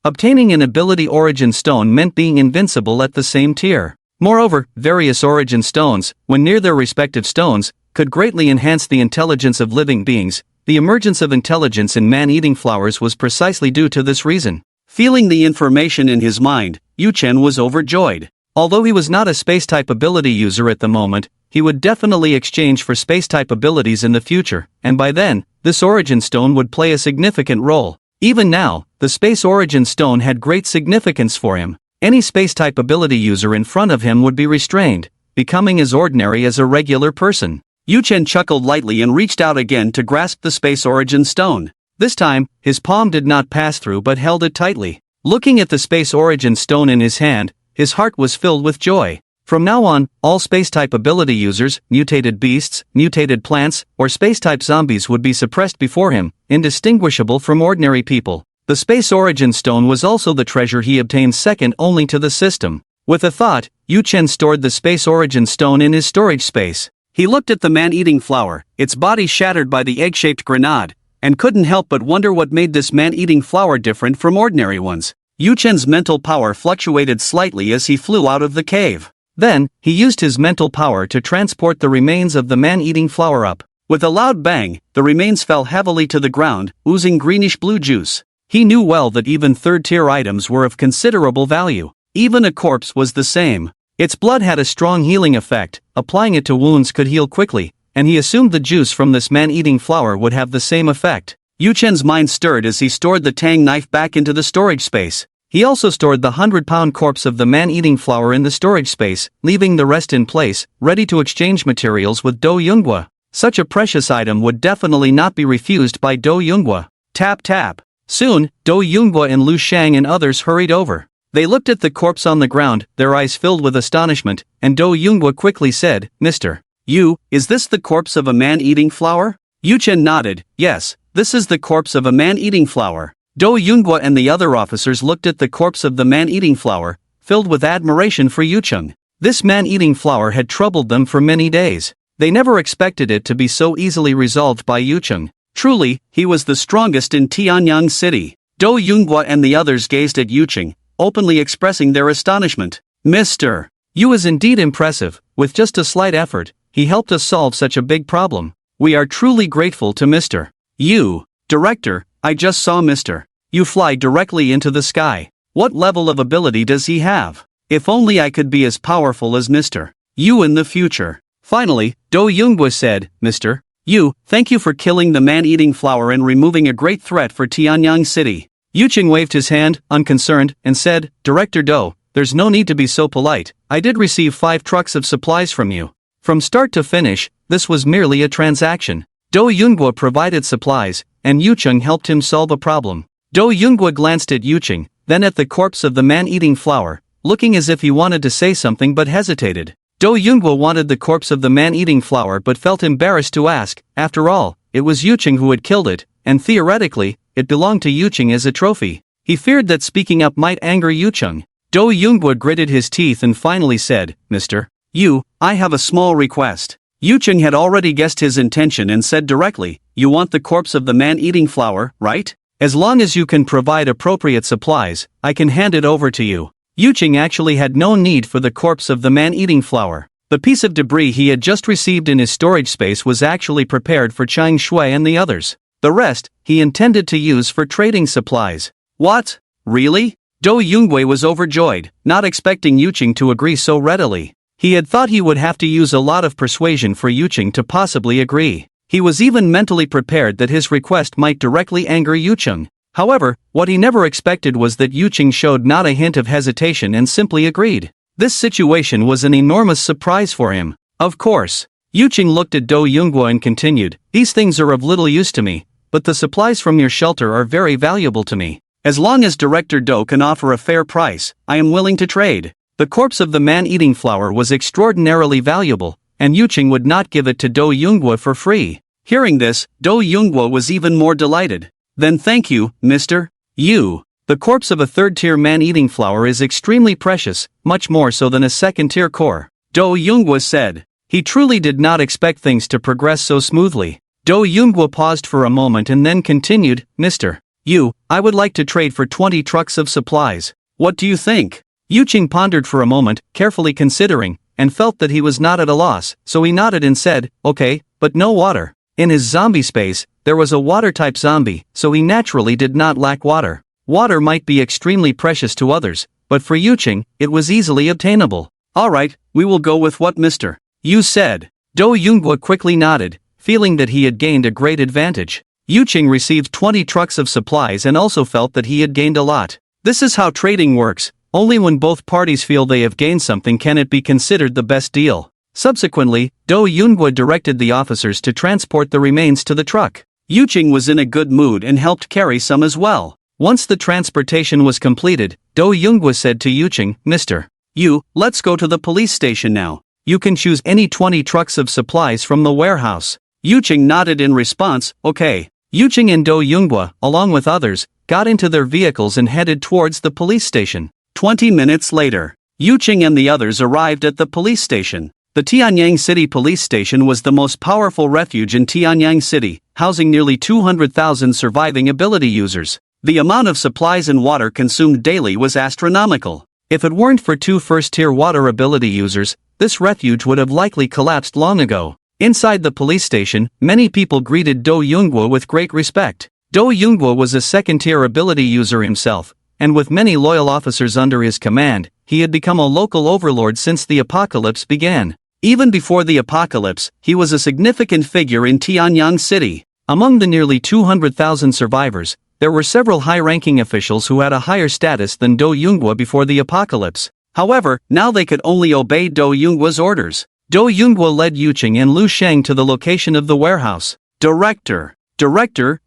Obtaining an ability origin stone meant being invincible at the same tier. Moreover, various origin stones, when near their respective stones, could greatly enhance the intelligence of living beings. The emergence of intelligence in man-eating flowers was precisely due to this reason. Feeling the information in his mind, Yu Chen was overjoyed. Although he was not a space-type ability user at the moment, he would definitely exchange for space-type abilities in the future, and by then, this origin stone would play a significant role. Even now, the space origin stone had great significance for him. Any space-type ability user in front of him would be restrained, becoming as ordinary as a regular person. Yu Chen chuckled lightly and reached out again to grasp the space origin stone. This time, his palm did not pass through but held it tightly. Looking at the space origin stone in his hand, his heart was filled with joy. From now on, all space-type ability users, mutated beasts, mutated plants, or space-type zombies would be suppressed before him, indistinguishable from ordinary people. The space origin stone was also the treasure he obtained second only to the system. With a thought, Yu Chen stored the space origin stone in his storage space. He looked at the man-eating flower, its body shattered by the egg-shaped grenade, and couldn't help but wonder what made this man-eating flower different from ordinary ones. Yu Chen's mental power fluctuated slightly as he flew out of the cave. Then, he used his mental power to transport the remains of the man-eating flower up. With a loud bang, the remains fell heavily to the ground, oozing greenish-blue juice. He knew well that even third-tier items were of considerable value. Even a corpse was the same. Its blood had a strong healing effect, applying it to wounds could heal quickly, and he assumed the juice from this man-eating flower would have the same effect. Yu Chen's mind stirred as he stored the tang knife back into the storage space. He also stored the 100-pound corpse of the man-eating flower in the storage space, leaving the rest in place, ready to exchange materials with Do Yunghua. Such a precious item would definitely not be refused by Do Yunghua. Tap tap. Soon, Do Yunghua and Lu Shang and others hurried over. They looked at the corpse on the ground, their eyes filled with astonishment, and Do Yunghua quickly said, "Mr. Yu, is this the corpse of a man-eating flower?" Yu Chen nodded, "Yes, this is the corpse of a man-eating flower." Do Yunghua and the other officers looked at the corpse of the man-eating flower, filled with admiration for Yu Chen. This man-eating flower had troubled them for many days. They never expected it to be so easily resolved by Yu Chen. Truly, he was the strongest in Tianyang City. Do Yunghua and the others gazed at Yu Chen, openly expressing their astonishment. "Mr. Yu is indeed impressive. With just a slight effort, he helped us solve such a big problem. We are truly grateful to Mr. Yu. Director, I just saw Mr. Yu fly directly into the sky. What level of ability does he have? If only I could be as powerful as Mr. Yu in the future." Finally, Do Yunghua said, "Mr. Yu, thank you for killing the man-eating flower and removing a great threat for Tianyang City." Yu Chen waved his hand, unconcerned, and said, "Director Do, there's no need to be so polite. I did receive 5 trucks of supplies from you. From start to finish, this was merely a transaction." Do Yunghua provided supplies, and Yu Chen helped him solve a problem. Do Yunghua glanced at Yu Chen, then at the corpse of the man-eating flower, looking as if he wanted to say something but hesitated. Do Yunghua wanted the corpse of the man-eating flower but felt embarrassed to ask. After all, it was Yu Chen who had killed it, and theoretically, it belonged to Yu Chen as a trophy. He feared that speaking up might anger Yu Chen. Do Yunghua gritted his teeth and finally said, "Mr. Yu, I have a small request." Yu Chen had already guessed his intention and said directly, "You want the corpse of the man-eating flower, right? As long as you can provide appropriate supplies, I can hand it over to you." Yu Chen actually had no need for the corpse of the man-eating flower. The piece of debris he had just received in his storage space was actually prepared for Chang Shui and the others. The rest, he intended to use for trading supplies. What? Really? Do Yunghua was overjoyed, not expecting Yu Chen to agree so readily. He had thought he would have to use a lot of persuasion for Yu Chen to possibly agree. He was even mentally prepared that his request might directly anger Yu Chen. However, what he never expected was that Yu Chen showed not a hint of hesitation and simply agreed. This situation was an enormous surprise for him. Of course. Yu Chen looked at Do Yunghua and continued, "These things are of little use to me, but the supplies from your shelter are very valuable to me. As long as Director Do can offer a fair price, I am willing to trade." The corpse of the man-eating flower was extraordinarily valuable, and Yu Chen would not give it to Do Yunghua for free. Hearing this, Do Yunghua was even more delighted. "Then thank you, Mr. Yu. The corpse of a third-tier man-eating flower is extremely precious, much more so than a second-tier core," Do Yunghua said. He truly did not expect things to progress so smoothly. Do Yoonghwa paused for a moment and then continued, Mr. Yu, I would like to trade for 20 trucks of supplies. What do you think? Yuching pondered for a moment, carefully considering, and felt that he was not at a loss, so he nodded and said, okay, but no water. In his zombie space, there was a water-type zombie, so he naturally did not lack water. Water might be extremely precious to others, but for Yuching, it was easily obtainable. Alright, we will go with what Mr. Yu said. Do Yoonghwa quickly nodded, feeling that he had gained a great advantage. Yuching received 20 trucks of supplies and also felt that he had gained a lot. This is how trading works. Only when both parties feel they have gained something can it be considered the best deal. Subsequently, Do Yoonghwa directed the officers to transport the remains to the truck. Yuching was in a good mood and helped carry some as well. Once the transportation was completed, Do Yoonghwa said to Yuching, Mr. Yu, let's go to the police station now. You can choose any 20 trucks of supplies from the warehouse. Yuching nodded in response, okay. Yuching and Do Yoonghwa, along with others, got into their vehicles and headed towards the police station. 20 minutes later, Yuching and the others arrived at the police station. The Tianyang City Police Station was the most powerful refuge in Tianyang City, housing nearly 200,000 surviving ability users. The amount of supplies and water consumed daily was astronomical. If it weren't for 2 first-tier water ability users, this refuge would have likely collapsed long ago. Inside the police station, many people greeted Do Yoonghwa with great respect. Do Yoonghwa was a second-tier ability user himself, and with many loyal officers under his command, he had become a local overlord since the apocalypse began. Even before the apocalypse, he was a significant figure in Tianyang City. Among the nearly 200,000 survivors, there were several high-ranking officials who had a higher status than Do Yoonghwa before the apocalypse. However, now they could only obey Do Yoonghwa's orders. Do Yoonghwa led Yuching and Lu Sheng to the location of the warehouse. Director,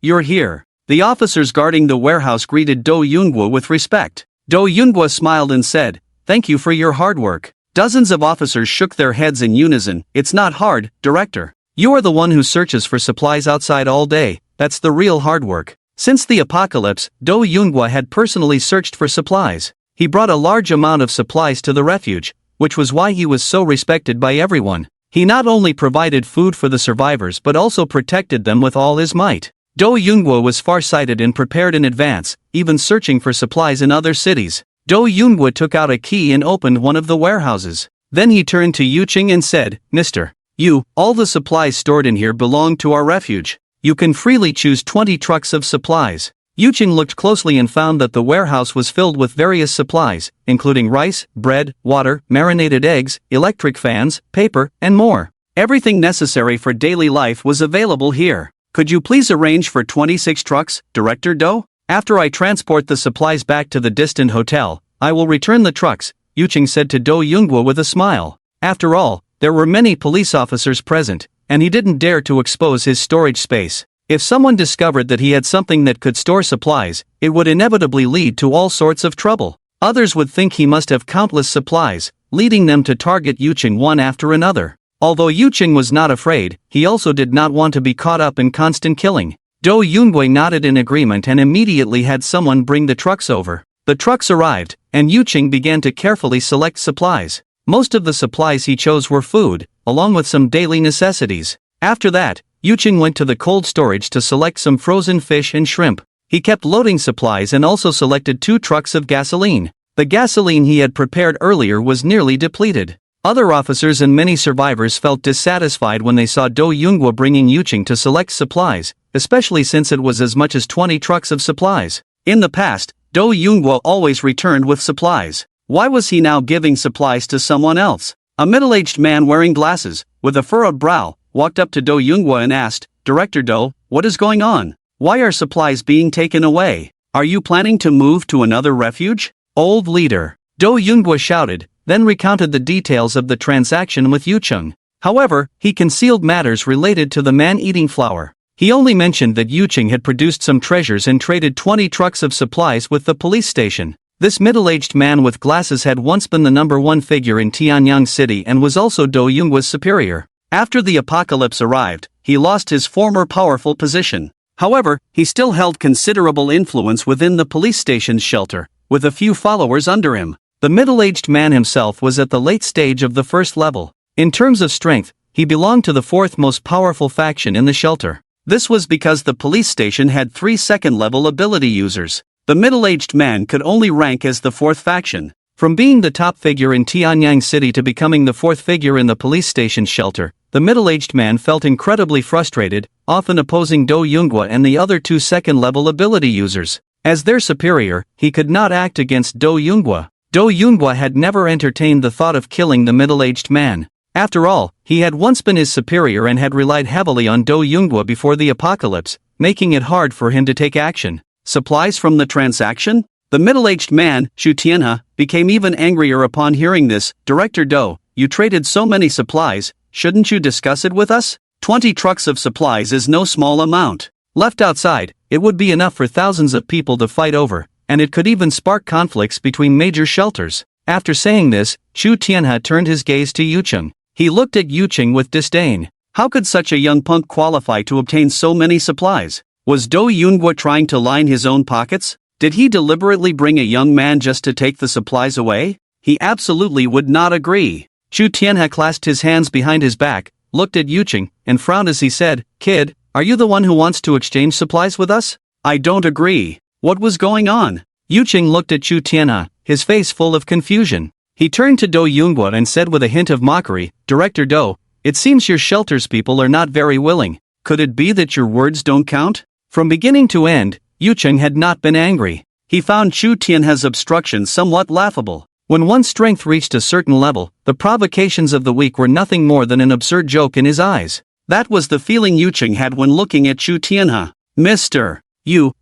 you're here. The officers guarding the warehouse greeted Do Yoonghwa with respect. Do Yoonghwa smiled and said, thank you for your hard work. Dozens of officers shook their heads in unison. It's not hard, Director. You are the one who searches for supplies outside all day. That's the real hard work. Since the apocalypse, Do Yoonghwa had personally searched for supplies. He brought a large amount of supplies to the refuge, which was why he was so respected by everyone. He not only provided food for the survivors but also protected them with all his might. Do Yoonghwa was far-sighted and prepared in advance, even searching for supplies in other cities. Do Yoonghwa took out a key and opened one of the warehouses. Then he turned to Yuching and said, Mr. Yu, all the supplies stored in here belong to our refuge. You can freely choose 20 trucks of supplies. Yuching looked closely and found that the warehouse was filled with various supplies, including rice, bread, water, marinated eggs, electric fans, paper, and more. Everything necessary for daily life was available here. Could you please arrange for 26 trucks, Director Do? After I transport the supplies back to the distant hotel, I will return the trucks, Yuching said to Do Yoonghwa with a smile. After all, there were many police officers present, and he didn't dare to expose his storage space. If someone discovered that he had something that could store supplies, it would inevitably lead to all sorts of trouble. Others would think he must have countless supplies, leading them to target Yuching one after another. Although Yuching was not afraid, he also did not want to be caught up in constant killing. Do Yoonghwa nodded in agreement and immediately had someone bring the trucks over. The trucks arrived, and Yuching began to carefully select supplies. Most of the supplies he chose were food, along with some daily necessities. After that, Yuching went to the cold storage to select some frozen fish and shrimp. He kept loading supplies and also selected 2 trucks of gasoline. The gasoline he had prepared earlier was nearly depleted. Other officers and many survivors felt dissatisfied when they saw Do Yoonghwa bringing Yuching to select supplies, especially since it was as much as 20 trucks of supplies. In the past, Do Yoonghwa always returned with supplies. Why was he now giving supplies to someone else? A middle-aged man wearing glasses, with a furrowed brow, walked up to Do Yoonghwa and asked, Director Do, what is going on? Why are supplies being taken away? Are you planning to move to another refuge? Old leader. Do Yoonghwa shouted, then recounted the details of the transaction with Yuching. However, he concealed matters related to the man-eating flower. He only mentioned that Yuching had produced some treasures and traded 20 trucks of supplies with the police station. This middle-aged man with glasses had once been the #1 figure in Tianyang City and was also Do Yoonghwa's superior. After the apocalypse arrived, he lost his former powerful position. However, he still held considerable influence within the police station's shelter, with a few followers under him. The middle-aged man himself was at the late stage of the first level. In terms of strength, he belonged to the fourth most powerful faction in the shelter. This was because the police station had 3 second-level ability users. The middle-aged man could only rank as the fourth faction. From being the top figure in Tianyang City to becoming the fourth figure in the police station's shelter, the middle-aged man felt incredibly frustrated, often opposing Do Yoonghwa and the other 2 second-level ability users. As their superior, he could not act against Do Yoonghwa. Do Yoonghwa had never entertained the thought of killing the middle-aged man. After all, he had once been his superior and had relied heavily on Do Yoonghwa before the apocalypse, making it hard for him to take action. Supplies from the transaction? The middle-aged man, Shu Tianhe, became even angrier upon hearing this. Director Do, you traded so many supplies, shouldn't you discuss it with us? 20 trucks of supplies is no small amount. Left outside, it would be enough for thousands of people to fight over, and it could even spark conflicts between major shelters. After saying this, Shu Tianhe turned his gaze to Yucheng. He looked at Yucheng with disdain. How could such a young punk qualify to obtain so many supplies? Was Do Yoonghwa trying to line his own pockets? Did he deliberately bring a young man just to take the supplies away? He absolutely would not agree. Shu Tianhe clasped his hands behind his back, looked at Yucheng, and frowned as he said, "Kid, are you the one who wants to exchange supplies with us?" "I don't agree. What was going on?" Yucheng looked at Shu Tianhe, his face full of confusion. He turned to Do Yoonghwa and said with a hint of mockery, "Director Do, it seems your shelter's people are not very willing. Could it be that your words don't count?" From beginning to end, Yucheng had not been angry. He found Shu Tianhe's obstruction somewhat laughable. When one's strength reached a certain level, the provocations of the weak were nothing more than an absurd joke in his eyes. That was the feeling Yucheng had when looking at Shu Tianhe. "Mr.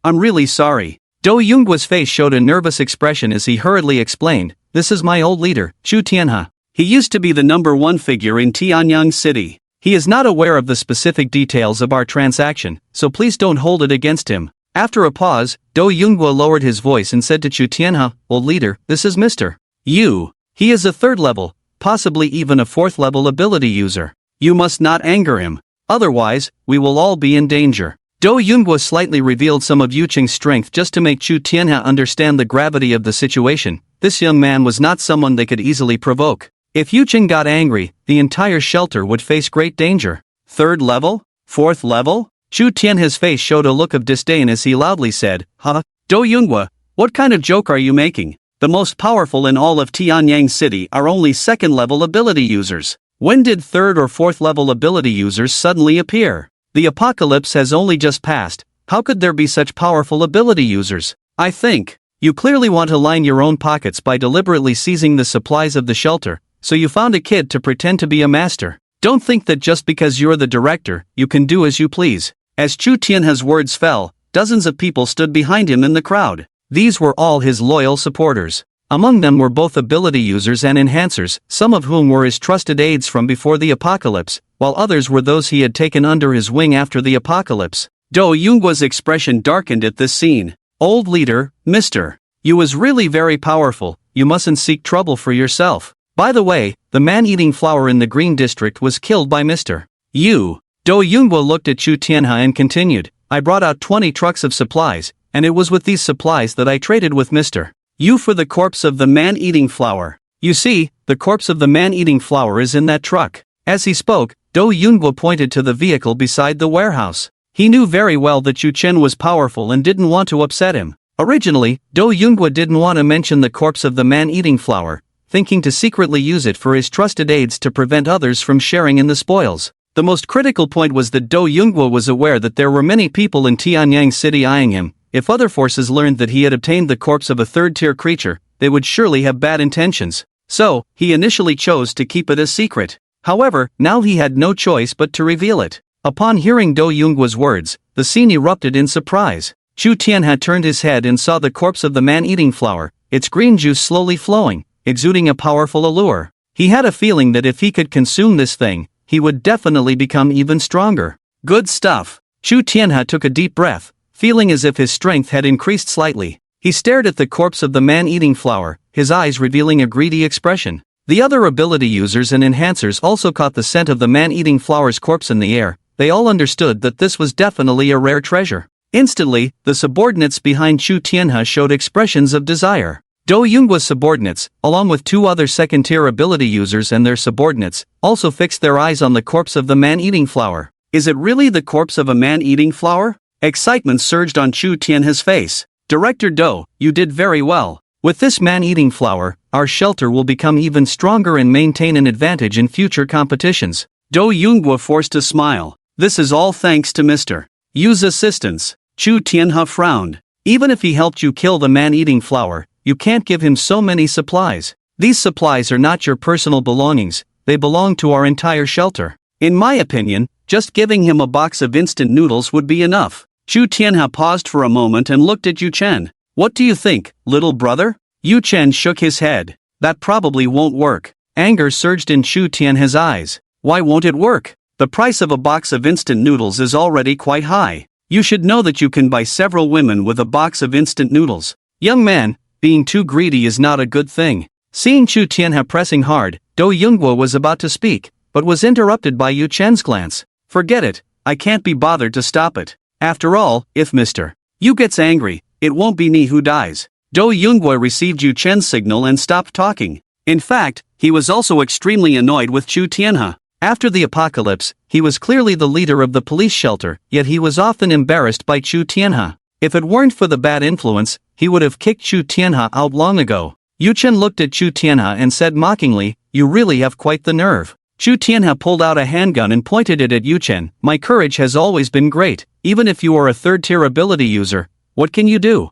I'm really sorry." Do Yoonghwa's face showed a nervous expression as he hurriedly explained, "This is my old leader, Shu Tianhe. He used to be the #1 figure in Tianyang City. He is not aware of the specific details of our transaction, so please don't hold it against him." After a pause, Do Yoonghwa lowered his voice and said to Shu Tianhe, "Old leader, this is Mr. Yu. He is a 3rd level, possibly even a 4th level ability user. You must not anger him. Otherwise, we will all be in danger." Do Yoonghwa slightly revealed some of Yucheng's strength just to make Shu Tianhe understand the gravity of the situation. This young man was not someone they could easily provoke. If Yucheng got angry, the entire shelter would face great danger. 3rd level? 4th level? Shu Tianhe's face showed a look of disdain as he loudly said, "Huh? Do Yoonghwa, what kind of joke are you making? The most powerful in all of Tianyang City are only 2nd level ability users. When did 3rd or 4th level ability users suddenly appear? The apocalypse has only just passed. How could there be such powerful ability users? I think you clearly want to line your own pockets by deliberately seizing the supplies of the shelter, so you found a kid to pretend to be a master. Don't think that just because you're the director, you can do as you please." As Shu Tianhe's words fell, dozens of people stood behind him in the crowd. These were all his loyal supporters. Among them were both ability users and enhancers, some of whom were his trusted aides from before the apocalypse, while others were those he had taken under his wing after the apocalypse. Do Yoonghwa's expression darkened at this scene. "Old leader, Mr. Yu is really very powerful. You mustn't seek trouble for yourself. By the way, the man-eating flower in the Green District was killed by Mr. Yu." Do Yoonghwa looked at Shu Tianhe and continued, "I brought out 20 trucks of supplies, and it was with these supplies that I traded with Mr. Yu for the corpse of the man-eating flower. You see, the corpse of the man-eating flower is in that truck." As he spoke, Do Yoonghwa pointed to the vehicle beside the warehouse. He knew very well that Yu Chen was powerful and didn't want to upset him. Originally, Do Yoonghwa didn't want to mention the corpse of the man-eating flower, thinking to secretly use it for his trusted aides to prevent others from sharing in the spoils. The most critical point was that Do Yoonghwa was aware that there were many people in Tianyang City eyeing him. If other forces learned that he had obtained the corpse of a 3rd-tier creature, they would surely have bad intentions. So, he initially chose to keep it a secret. However, now he had no choice but to reveal it. Upon hearing Do Yoonghwa's words, the scene erupted in surprise. Shu Tianhe turned his head and saw the corpse of the man-eating flower, its green juice slowly flowing, exuding a powerful allure. He had a feeling that if he could consume this thing, he would definitely become even stronger. Good stuff. Shu Tianhe took a deep breath, feeling as if his strength had increased slightly. He stared at the corpse of the man-eating flower, his eyes revealing a greedy expression. The other ability users and enhancers also caught the scent of the man-eating flower's corpse in the air. They all understood that this was definitely a rare treasure. Instantly, the subordinates behind Shu Tianhe showed expressions of desire. Do Youngwa's subordinates, along with 2 other second-tier ability users and their subordinates, also fixed their eyes on the corpse of the man-eating flower. Is it really the corpse of a man-eating flower? Excitement surged on Chu Tianhe's face. Director Do, you did very well. With this man-eating flower, our shelter will become even stronger and maintain an advantage in future competitions. Do Youngwa forced a smile. This is all thanks to Mr. Yu's assistance. Chu Tianhe frowned. Even if he helped you kill the man-eating flower, you can't give him so many supplies. These supplies are not your personal belongings, they belong to our entire shelter. In my opinion, just giving him a box of instant noodles would be enough. Chu Tianhe paused for a moment and looked at Yu Chen. What do you think, little brother? Yu Chen shook his head. That probably won't work. Anger surged in Chu Tianhe's eyes. Why won't it work? The price of a box of instant noodles is already quite high. You should know that you can buy several women with a box of instant noodles. Young man, being too greedy is not a good thing. Seeing Chu Tianhe pressing hard, Do Youngwa was about to speak, but was interrupted by Yu Chen's glance. Forget it, I can't be bothered to stop it. After all, if Mr. Yu gets angry, it won't be me who dies. Do Youngwa received Yu Chen's signal and stopped talking. In fact, he was also extremely annoyed with Chu Tianhe. After the apocalypse, he was clearly the leader of the police shelter, yet he was often embarrassed by Chu Tianhe. If it weren't for the bad influence, he would have kicked Chu Tianhe out long ago. Yu Chen looked at Chu Tianhe and said mockingly, "You really have quite the nerve." Chu Tianhe pulled out a handgun and pointed it at Yu Chen. "My courage has always been great, even if you are a third-tier ability user. What can you do?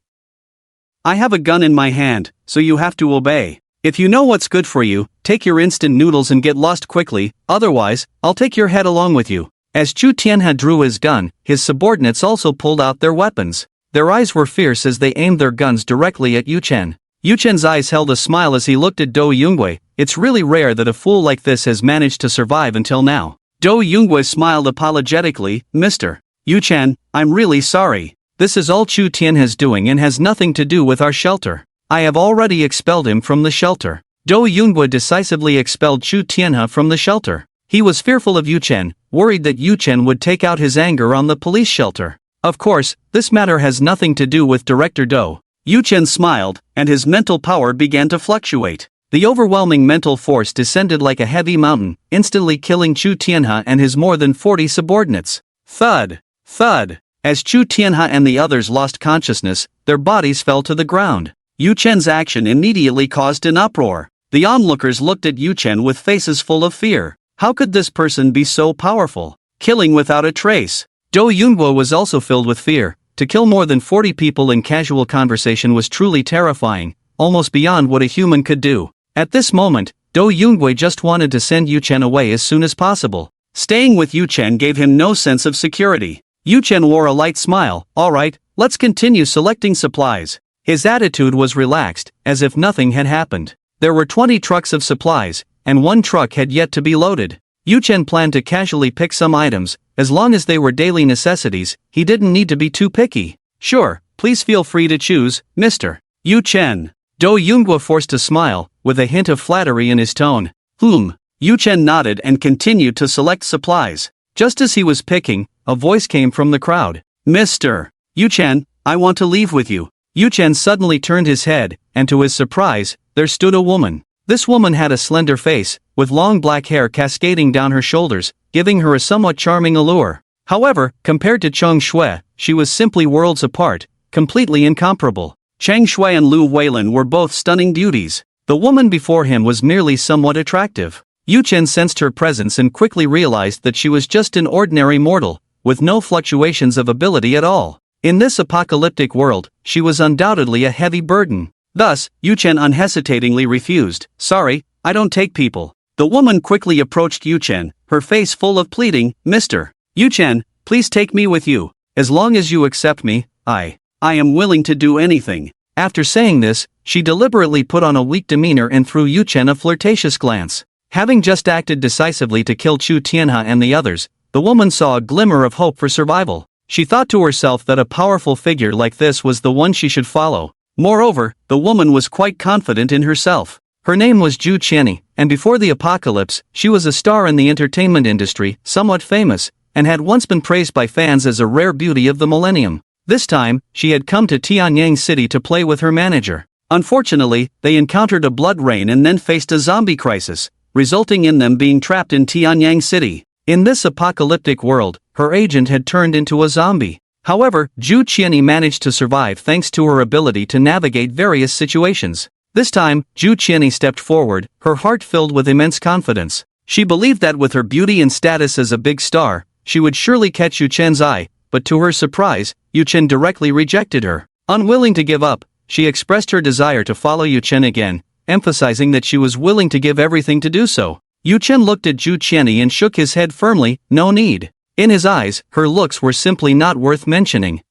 I have a gun in my hand, so you have to obey. If you know what's good for you, take your instant noodles and get lost quickly, otherwise, I'll take your head along with you." As Chu Tianhe drew his gun, his subordinates also pulled out their weapons. Their eyes were fierce as they aimed their guns directly at Yu Chen. Yu Chen's eyes held a smile as he looked at Do Youngwa. It's really rare that a fool like this has managed to survive until now. Do Youngwa smiled apologetically. "Mr. Yu Chen, I'm really sorry. This is all Chu Tianhe's doing and has nothing to do with our shelter. I have already expelled him from the shelter." Do Youngwa decisively expelled Chu Tianhe from the shelter. He was fearful of Yu Chen, worried that Yu Chen would take out his anger on the police shelter. Of course, this matter has nothing to do with Director Do. Yu Chen smiled, and his mental power began to fluctuate. The overwhelming mental force descended like a heavy mountain, instantly killing Chu Tianhe and his more than 40 subordinates. Thud! Thud! As Chu Tianhe and the others lost consciousness, their bodies fell to the ground. Yu Chen's action immediately caused an uproar. The onlookers looked at Yu Chen with faces full of fear. How could this person be so powerful? Killing without a trace. Do Youngwa was also filled with fear. To kill more than 40 people in casual conversation was truly terrifying, almost beyond what a human could do. At this moment, Do Youngwa just wanted to send Yu Chen away as soon as possible. Staying with Yu Chen gave him no sense of security. Yu Chen wore a light smile. "Alright, let's continue selecting supplies." His attitude was relaxed, as if nothing had happened. There were 20 trucks of supplies, and 1 truck had yet to be loaded. Yu Chen planned to casually pick some items. As long as they were daily necessities, he didn't need to be too picky. "Sure, please feel free to choose, Mr. Yu Chen." Do Youngwa forced a smile, with a hint of flattery in his tone. Yu Chen nodded and continued to select supplies. Just as he was picking, a voice came from the crowd. "Mr. Yu Chen, I want to leave with you." Yu Chen suddenly turned his head, and to his surprise, there stood a woman. This woman had a slender face, with long black hair cascading down her shoulders, giving her a somewhat charming allure. However, compared to Cheng Shui, she was simply worlds apart, completely incomparable. Cheng Shui and Lu Weilin were both stunning beauties. The woman before him was merely somewhat attractive. Yu Chen sensed her presence and quickly realized that she was just an ordinary mortal, with no fluctuations of ability at all. In this apocalyptic world, she was undoubtedly a heavy burden. Thus, Yu Chen unhesitatingly refused. "Sorry, I don't take people." The woman quickly approached Yu Chen, her face full of pleading. "Mr. Yu Chen, please take me with you. As long as you accept me, I am willing to do anything." After saying this, she deliberately put on a weak demeanor and threw Yu Chen a flirtatious glance. Having just acted decisively to kill Chu Tianhe and the others, the woman saw a glimmer of hope for survival. She thought to herself that a powerful figure like this was the one she should follow. Moreover, the woman was quite confident in herself. Her name was Zhu Qianni, and before the apocalypse, she was a star in the entertainment industry, somewhat famous, and had once been praised by fans as a rare beauty of the millennium. This time, she had come to Tianyang City to play with her manager. Unfortunately, they encountered a blood rain and then faced a zombie crisis, resulting in them being trapped in Tianyang City. In this apocalyptic world, her agent had turned into a zombie. However, Zhu Qianyi managed to survive thanks to her ability to navigate various situations. This time, Zhu Qianyi stepped forward, her heart filled with immense confidence. She believed that with her beauty and status as a big star, she would surely catch Yu Chen's eye, but to her surprise, Yu Chen directly rejected her. Unwilling to give up, she expressed her desire to follow Yu Chen again, emphasizing that she was willing to give everything to do so. Yu Chen looked at Zhu Qianyi and shook his head firmly, no need. In his eyes, her looks were simply not worth mentioning.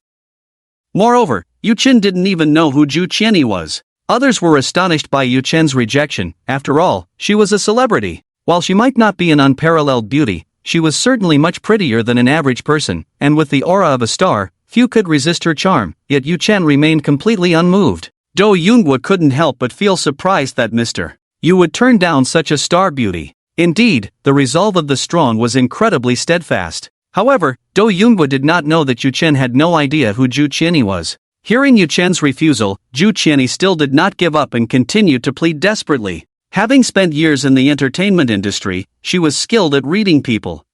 Moreover, Yu Chen didn't even know who Zhu Qianyi was. Others were astonished by Yu Chen's rejection. After all, she was a celebrity. While she might not be an unparalleled beauty, she was certainly much prettier than an average person, and with the aura of a star, few could resist her charm, yet Yu Chen remained completely unmoved. Do Yunghua couldn't help but feel surprised that Mr. Yu would turn down such a star beauty. Indeed, the resolve of the strong was incredibly steadfast. However, Do Yunghua did not know that Yu Chen had no idea who Zhu Qianyi was. Hearing Yu Chen's refusal, Zhu Qianyi still did not give up and continued to plead desperately. Having spent years in the entertainment industry, she was skilled at reading people.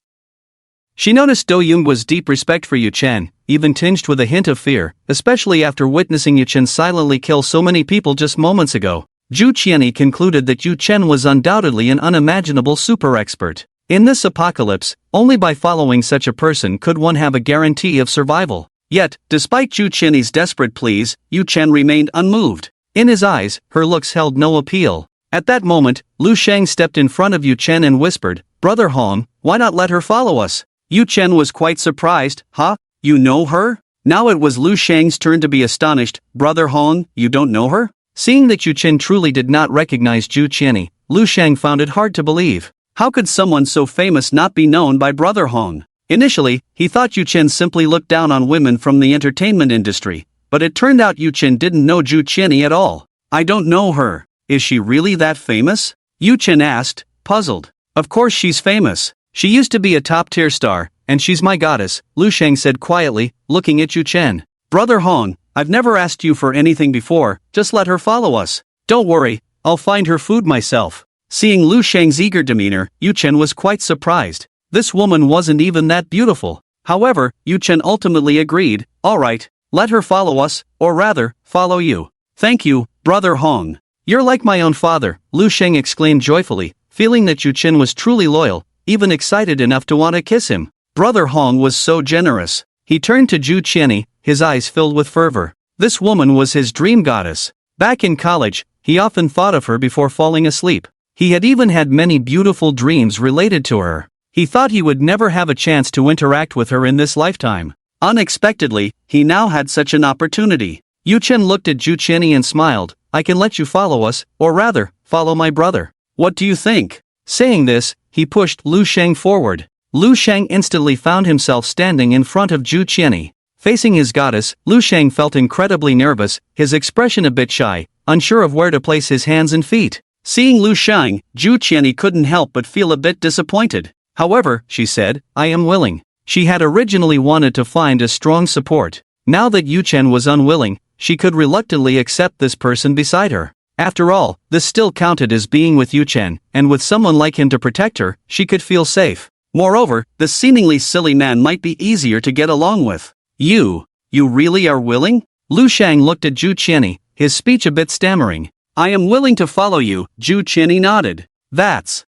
She noticed Do Yunghua's deep respect for Yu Chen, even tinged with a hint of fear, especially after witnessing Yu Chen silently kill so many people just moments ago. Zhu Qianyi concluded that Yu Chen was undoubtedly an unimaginable super expert. In this apocalypse, only by following such a person could one have a guarantee of survival. Yet, despite Zhu Qianyi's desperate pleas, Yu Chen remained unmoved. In his eyes, her looks held no appeal. At that moment, Lu Shang stepped in front of Yu Chen and whispered, "Brother Hong, why not let her follow us?" Yu Chen was quite surprised. "Huh? You know her?" Now it was Lu Shang's turn to be astonished. "Brother Hong, you don't know her?" Seeing that Yu Chen truly did not recognize Zhu Qianyi, Lu Shang found it hard to believe. How could someone so famous not be known by Brother Hong? Initially, he thought Yu Chen simply looked down on women from the entertainment industry, but it turned out Yu Chen didn't know Zhu Qianyi at all. "I don't know her. Is she really that famous?" Yu Chen asked, puzzled. "Of course she's famous. She used to be a top-tier star, and she's my goddess," Lu Shang said quietly, looking at Yu Chen. "Brother Hong, I've never asked you for anything before, just let her follow us. Don't worry, I'll find her food myself." Seeing Lu Shang's eager demeanor, Yu Chen was quite surprised. This woman wasn't even that beautiful. However, Yu Chen ultimately agreed. "Alright, let her follow us, or rather, follow you." "Thank you, Brother Hong. You're like my own father," Lu Shang exclaimed joyfully, feeling that Yu Chen was truly loyal, even excited enough to want to kiss him. Brother Hong was so generous. He turned to Zhu Qianyi, his eyes filled with fervor. This woman was his dream goddess. Back in college, he often thought of her before falling asleep. He had even had many beautiful dreams related to her. He thought he would never have a chance to interact with her in this lifetime. Unexpectedly, he now had such an opportunity. Yu Chen looked at Zhu Qianyi and smiled. "I can let you follow us, or rather, follow my brother. What do you think?" Saying this, he pushed Lu Shang forward. Lu Shang instantly found himself standing in front of Zhu Qianyi. Facing his goddess, Lu Shang felt incredibly nervous, his expression a bit shy, unsure of where to place his hands and feet. Seeing Lu Shang, Zhu Qianyi couldn't help but feel a bit disappointed. "However," she said, "I am willing." She had originally wanted to find a strong support. Now that Yu Chen was unwilling, she could reluctantly accept this person beside her. After all, this still counted as being with Yu Chen, and with someone like him to protect her, she could feel safe. Moreover, this seemingly silly man might be easier to get along with. You really are willing?" Lu Shang looked at Zhu Qianyi, his speech a bit stammering. "I am willing to follow you," Zhu Qianyi nodded. That's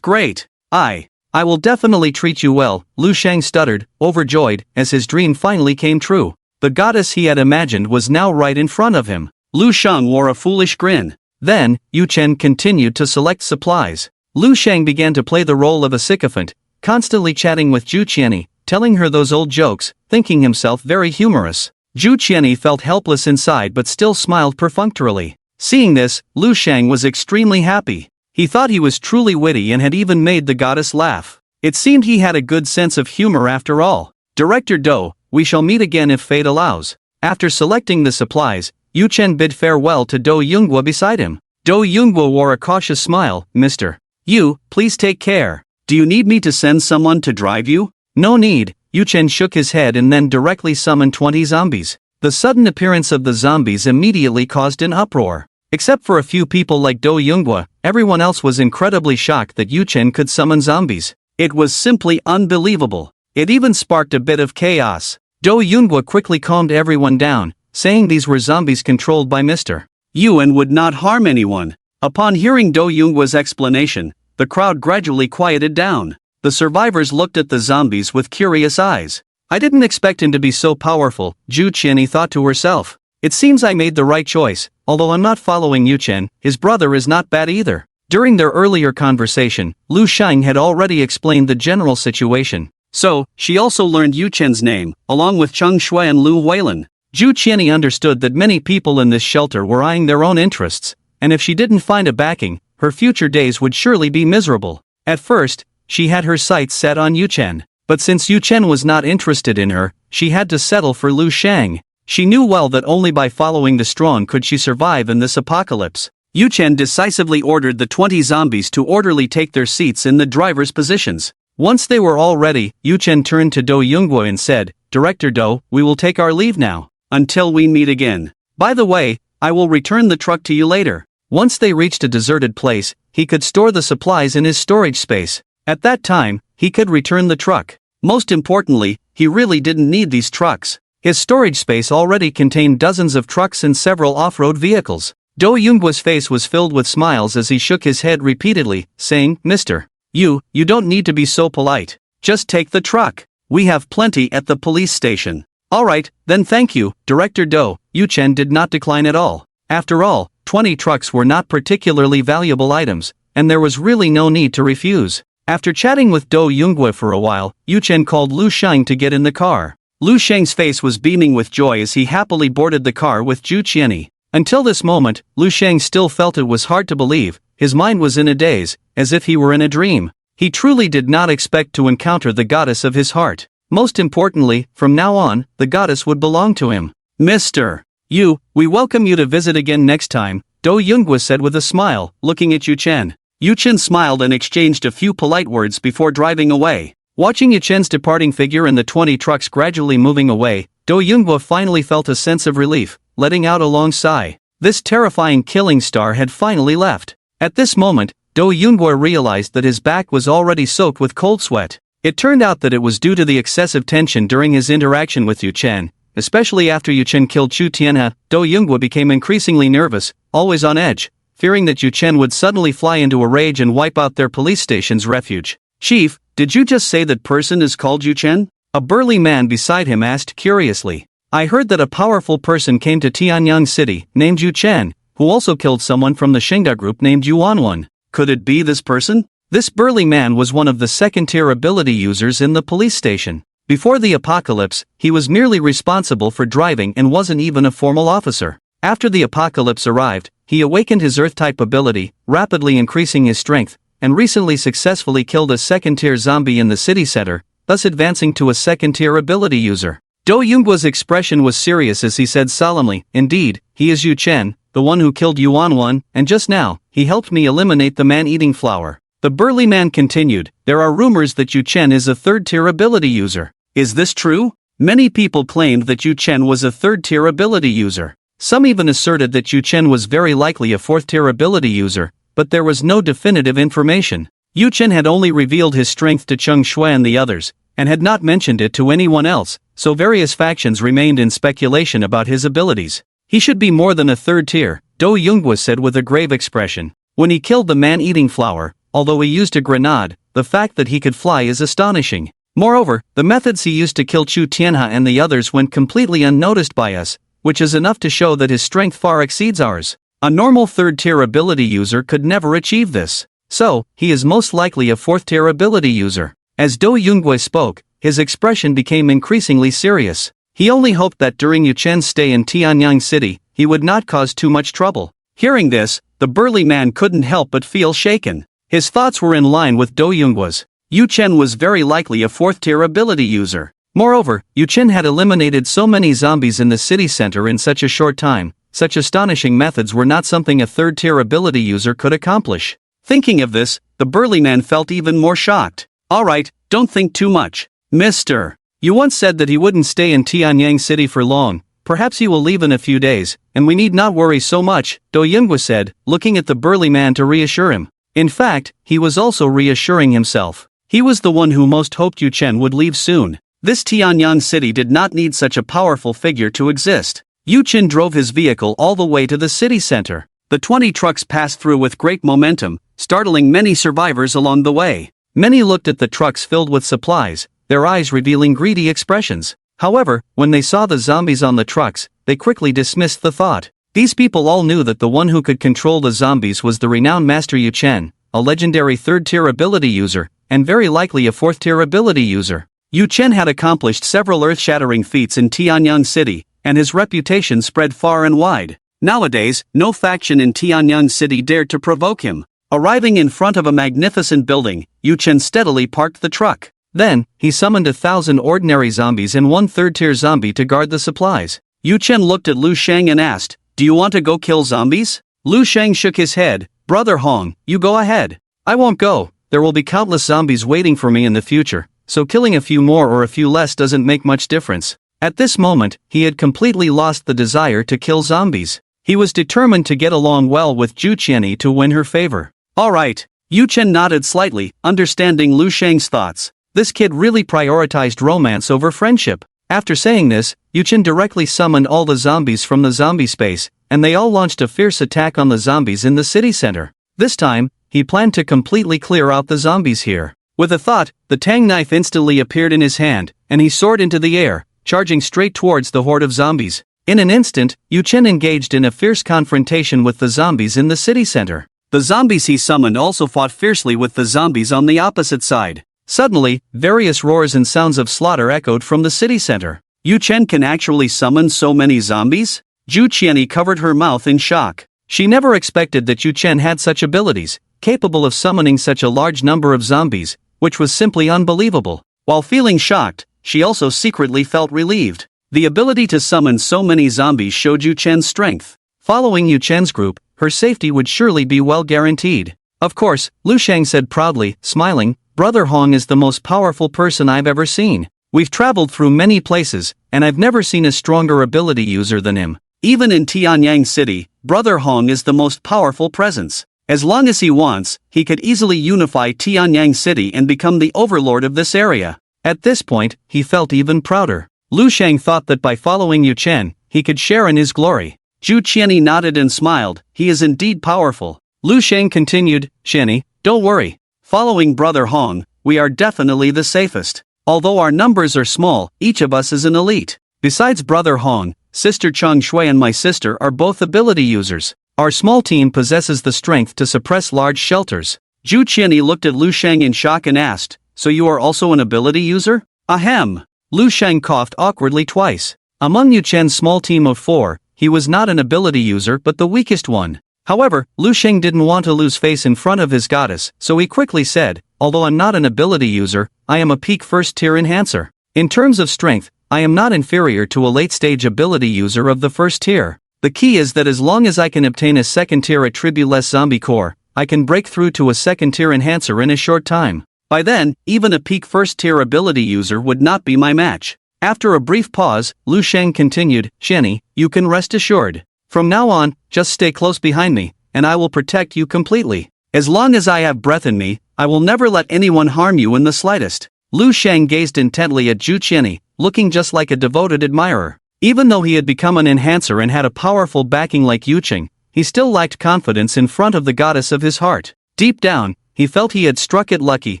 great. I will definitely treat you well," Lu Shang stuttered, overjoyed, as his dream finally came true. The goddess he had imagined was now right in front of him. Lu Shang wore a foolish grin. Then, Yu Chen continued to select supplies. Lu Shang began to play the role of a sycophant, constantly chatting with Zhu Qianyi, telling her those old jokes, thinking himself very humorous. Zhu Qianyi felt helpless inside but still smiled perfunctorily. Seeing this, Lu Shang was extremely happy. He thought he was truly witty and had even made the goddess laugh. It seemed he had a good sense of humor after all. "Director Do, we shall meet again if fate allows." After selecting the supplies, Yu Chen bid farewell to Do Yunghua beside him. Do Yunghua wore a cautious smile. "Mr. Yu, please take care. Do you need me to send someone to drive you?" "No need." Yu Chen shook his head and then directly summoned 20 zombies. The sudden appearance of the zombies immediately caused an uproar. Except for a few people like Do Yoonghwa, everyone else was incredibly shocked that Yu Chen could summon zombies. It was simply unbelievable. It even sparked a bit of chaos. Do Yoonghwa quickly calmed everyone down, saying these were zombies controlled by Mr. Yu and would not harm anyone. Upon hearing Do Yoonghwa's explanation, the crowd gradually quieted down. The survivors looked at the zombies with curious eyes. I didn't expect him to be so powerful, Ju Qianyi thought to herself. It seems I made the right choice, although I'm not following Yu Chen, his brother is not bad either. During their earlier conversation, Lu Sheng had already explained the general situation. So, she also learned Yu Chen's name, along with Cheng Shui and Lu Weilin. Ju Qianyi understood that many people in this shelter were eyeing their own interests, and if she didn't find a backing, her future days would surely be miserable. At first, she had her sights set on Yu Chen, but since Yu Chen was not interested in her, she had to settle for Lu Sheng. She knew well that only by following the strong could she survive in this apocalypse. Yu Chen decisively ordered the 20 zombies to orderly take their seats in the driver's positions. Once they were all ready, Yu Chen turned to Do Yoonghwa and said, "Director Do, we will take our leave now. Until we meet again. By the way, I will return the truck to you later." Once they reached a deserted place, he could store the supplies in his storage space. At that time, he could return the truck. Most importantly, he really didn't need these trucks. His storage space already contained dozens of trucks and several off-road vehicles. Do Yoonghwa's face was filled with smiles as he shook his head repeatedly, saying, "Mr. You don't need to be so polite. Just take the truck. We have plenty at the police station." "Alright, then thank you, Director Do." Yu Chen did not decline at all. After all, 20 trucks were not particularly valuable items, and there was really no need to refuse. After chatting with Do Yoonghwa for a while, Yu Chen called Lu Sheng to get in the car. Lu Sheng's face was beaming with joy as he happily boarded the car with Ju Qianyi. Until this moment, Lu Sheng still felt it was hard to believe. His mind was in a daze, as if he were in a dream. He truly did not expect to encounter the goddess of his heart. Most importantly, from now on, the goddess would belong to him. "Mr. Yu, we welcome you to visit again next time," Do Yoonghwa said with a smile, looking at Yu Chen. Yu Chen smiled and exchanged a few polite words before driving away. Watching Yu Chen's departing figure and the 20 trucks gradually moving away, Do Yoonghwa finally felt a sense of relief, letting out a long sigh. This terrifying killing star had finally left. At this moment, Do Yoonghwa realized that his back was already soaked with cold sweat. It turned out that it was due to the excessive tension during his interaction with Yu Chen. Especially after Yu Chen killed Chu Tianhe, Do Yoonghwa became increasingly nervous, always on edge, fearing that Yu Chen would suddenly fly into a rage and wipe out their police station's refuge. "Chief, did you just say that person is called Yu Chen?" A burly man beside him asked curiously. "I heard that a powerful person came to Tianyang City, named Yu Chen, who also killed someone from the Shengda group named Yuanwan. Could it be this person?" This burly man was one of the second-tier ability users in the police station. Before the apocalypse, he was merely responsible for driving and wasn't even a formal officer. After the apocalypse arrived, he awakened his Earth-type ability, rapidly increasing his strength, and recently successfully killed a second-tier zombie in the city center, thus advancing to a second-tier ability user. Do Yoonghwa's expression was serious as he said solemnly, "Indeed, he is Yu Chen, the one who killed Yuanwan, and just now, he helped me eliminate the man-eating flower." The burly man continued, "There are rumors that Yu Chen is a third-tier ability user. Is this true?" Many people claimed that Yu Chen was a third-tier ability user. Some even asserted that Yu Chen was very likely a fourth-tier ability user, but there was no definitive information. Yu Chen had only revealed his strength to Cheng Shui and the others, and had not mentioned it to anyone else, so various factions remained in speculation about his abilities. "He should be more than a third tier," Do Yoonghwa said with a grave expression. "When he killed the man-eating flower, although he used a grenade, the fact that he could fly is astonishing. Moreover, the methods he used to kill Chu Tianhe and the others went completely unnoticed by us, which is enough to show that his strength far exceeds ours. A normal third-tier ability user could never achieve this. So, he is most likely a fourth-tier ability user." As Do Yoonghwa spoke, his expression became increasingly serious. He only hoped that during Yu Chen's stay in Tianyang City, he would not cause too much trouble. Hearing this, the burly man couldn't help but feel shaken. His thoughts were in line with Do Yoonghwa's. Yu Chen was very likely a fourth-tier ability user. Moreover, Yu Chen had eliminated so many zombies in the city center in such a short time. Such astonishing methods were not something a third-tier ability user could accomplish. Thinking of this, the burly man felt even more shocked. "Alright, don't think too much. Mr. You once said that he wouldn't stay in Tianyang City for long, Perhaps he will leave in a few days, and we need not worry so much, Do Yoonghwa said, looking at the burly man to reassure him. In fact, he was also reassuring himself. He was the one who most hoped Yu Chen would leave soon. This Tianyang city did not need such a powerful figure to exist. Yu Chen drove his vehicle all the way to the city center. The 20 trucks passed through with great momentum, startling many survivors along the way. Many looked at the trucks filled with supplies, their eyes revealing greedy expressions. However, when they saw the zombies on the trucks, they quickly dismissed the thought. These people all knew that the one who could control the zombies was the renowned Master Yu Chen, a legendary 3rd-tier ability user, and very likely a 4th-tier ability user. Yu Chen had accomplished several earth-shattering feats in Tianyang City, and his reputation spread far and wide. Nowadays, no faction in Tianyang City dared to provoke him. Arriving in front of a magnificent building, Yu Chen steadily parked the truck. Then, he summoned 1,000 ordinary zombies and one 3rd-tier zombie to guard the supplies. Yu Chen looked at Lu Sheng and asked, "Do you want to go kill zombies?" Lu Sheng shook his head. "Brother Hong, you go ahead. I won't go. There will be countless zombies waiting for me in the future, so killing a few more or a few less doesn't make much difference." At this moment, he had completely lost the desire to kill zombies. He was determined to get along well with Zhu Qianyi to win her favor. "Alright." Yu Chen nodded slightly, understanding Lu Sheng's thoughts. This kid really prioritized romance over friendship. After saying this, Yu Chen directly summoned all the zombies from the zombie space, and they all launched a fierce attack on the zombies in the city center. This time, he planned to completely clear out the zombies here. With a thought, the tang knife instantly appeared in his hand, and he soared into the air, charging straight towards the horde of zombies. In an instant, Yu Chen engaged in a fierce confrontation with the zombies in the city center. The zombies he summoned also fought fiercely with the zombies on the opposite side. Suddenly, various roars and sounds of slaughter echoed from the city center. Yu Chen can actually summon so many zombies? Zhu Qianyi covered her mouth in shock. She never expected that Yu Chen had such abilities, capable of summoning such a large number of zombies, which was simply unbelievable. While feeling shocked, she also secretly felt relieved. The ability to summon so many zombies showed Yu Chen's strength. Following Yu Chen's group, her safety would surely be well guaranteed. Of course, Lu Sheng said proudly, smiling, "Brother Hong is the most powerful person I've ever seen. We've traveled through many places, and I've never seen a stronger ability user than him. Even in Tianyang City, Brother Hong is the most powerful presence. As long as he wants, he could easily unify Tianyang City and become the overlord of this area." At this point, he felt even prouder. Lu Sheng thought that by following Yu Chen, he could share in his glory. Zhu Qianyi nodded and smiled. He is indeed powerful. Lu Sheng continued, "Qianyi, don't worry. Following Brother Hong, we are definitely the safest. Although our numbers are small, each of us is an elite. Besides Brother Hong, Sister Cheng Shui and my sister are both ability users. Our small team possesses the strength to suppress large shelters." Zhu Qianyi looked at Lu Sheng in shock and asked, "So you are also an ability user?" "Ahem." Lu Sheng coughed awkwardly twice. Among Yu Chen's small team of 4, he was not an ability user but the weakest one. However, Lu Sheng didn't want to lose face in front of his goddess, so he quickly said, "Although I'm not an ability user, I am a peak 1st-tier enhancer. In terms of strength, I am not inferior to a late-stage ability user of the 1st tier. The key is that as long as I can obtain a 2nd-tier attribute-less zombie core, I can break through to a 2nd-tier enhancer in a short time. By then, even a peak 1st-tier ability user would not be my match." After a brief pause, Lu Sheng continued, "Qianyi, you can rest assured. From now on, just stay close behind me, and I will protect you completely. As long as I have breath in me, I will never let anyone harm you in the slightest." Lu Sheng gazed intently at Zhu Qianyi, looking just like a devoted admirer. Even though he had become an enhancer and had a powerful backing like Yu Qing, he still lacked confidence in front of the goddess of his heart. Deep down, he felt he had struck it lucky,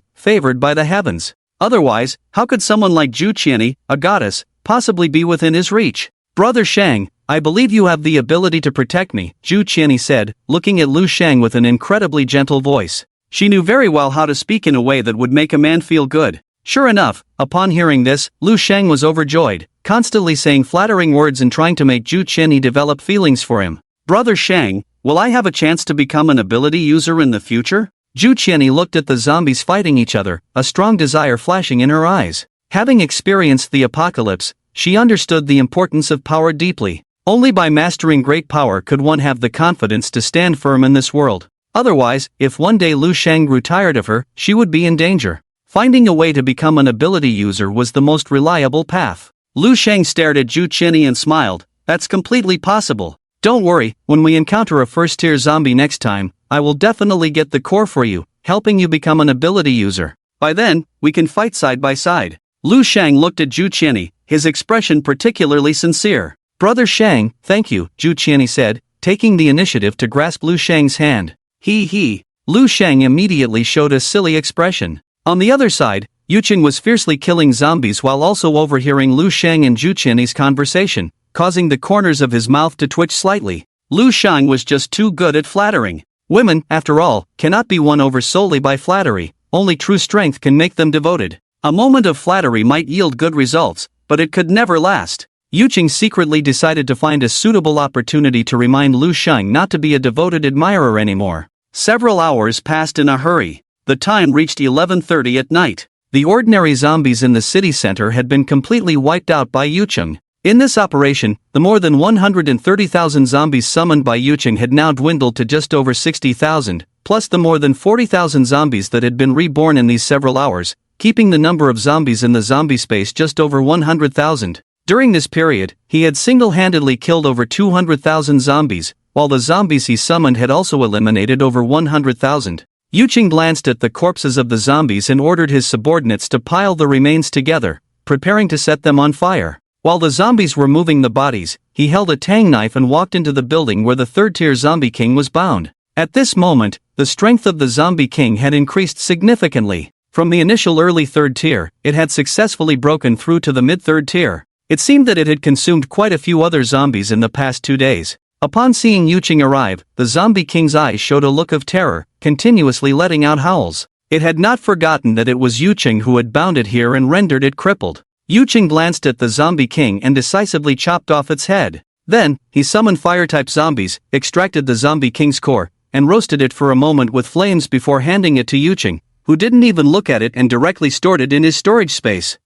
favored by the heavens. Otherwise, how could someone like Zhu Qianyi, a goddess, possibly be within his reach? "Brother Shang, I believe you have the ability to protect me," Zhu Qianyi said, looking at Lu Sheng with an incredibly gentle voice. She knew very well how to speak in a way that would make a man feel good. Sure enough, upon hearing this, Lu Sheng was overjoyed, constantly saying flattering words and trying to make Zhu Qianyi develop feelings for him. "Brother Shang, will I have a chance to become an ability user in the future?" Zhu Qianyi looked at the zombies fighting each other, a strong desire flashing in her eyes. Having experienced the apocalypse, she understood the importance of power deeply. Only by mastering great power could one have the confidence to stand firm in this world. Otherwise, if one day Lu Sheng grew tired of her, she would be in danger. Finding a way to become an ability user was the most reliable path. Lu Sheng stared at Zhu Qianyi and smiled. That's completely possible. Don't worry, when we encounter a first-tier zombie next time, I will definitely get the core for you, helping you become an ability user. By then, we can fight side by side. Lu Shang looked at Zhu Qianni, his expression particularly sincere. Brother Shang, thank you, Zhu Qianni said, taking the initiative to grasp Lu Shang's hand. He. Lu Shang immediately showed a silly expression. On the other side, Yuqing was fiercely killing zombies while also overhearing Lu Shang and Zhu Qianni's conversation, causing the corners of his mouth to twitch slightly. Lu Shang was just too good at flattering. Women, after all, cannot be won over solely by flattery, only true strength can make them devoted. A moment of flattery might yield good results, but it could never last. Yuqing secretly decided to find a suitable opportunity to remind Lu Shang not to be a devoted admirer anymore. Several hours passed in a hurry. The time reached 11:30 at night. The ordinary zombies in the city center had been completely wiped out by Yuqing. In this operation, the more than 130,000 zombies summoned by Yuqing had now dwindled to just over 60,000, plus the more than 40,000 zombies that had been reborn in these several hours, keeping the number of zombies in the zombie space just over 100,000. During this period, he had single-handedly killed over 200,000 zombies, while the zombies he summoned had also eliminated over 100,000. Yuqing glanced at the corpses of the zombies and ordered his subordinates to pile the remains together, preparing to set them on fire. While the zombies were moving the bodies, he held a tang knife and walked into the building where the third-tier zombie king was bound. At this moment, the strength of the zombie king had increased significantly. From the initial early third tier, it had successfully broken through to the mid-third tier. It seemed that it had consumed quite a few other zombies in the past 2 days. Upon seeing Yuqing arrive, the zombie king's eyes showed a look of terror, continuously letting out howls. It had not forgotten that it was Yuqing who had bound it here and rendered it crippled. Yuqing glanced at the zombie king and decisively chopped off its head. Then, he summoned fire-type zombies, extracted the zombie king's core, and roasted it for a moment with flames before handing it to Yuqing, who didn't even look at it and directly stored it in his storage space.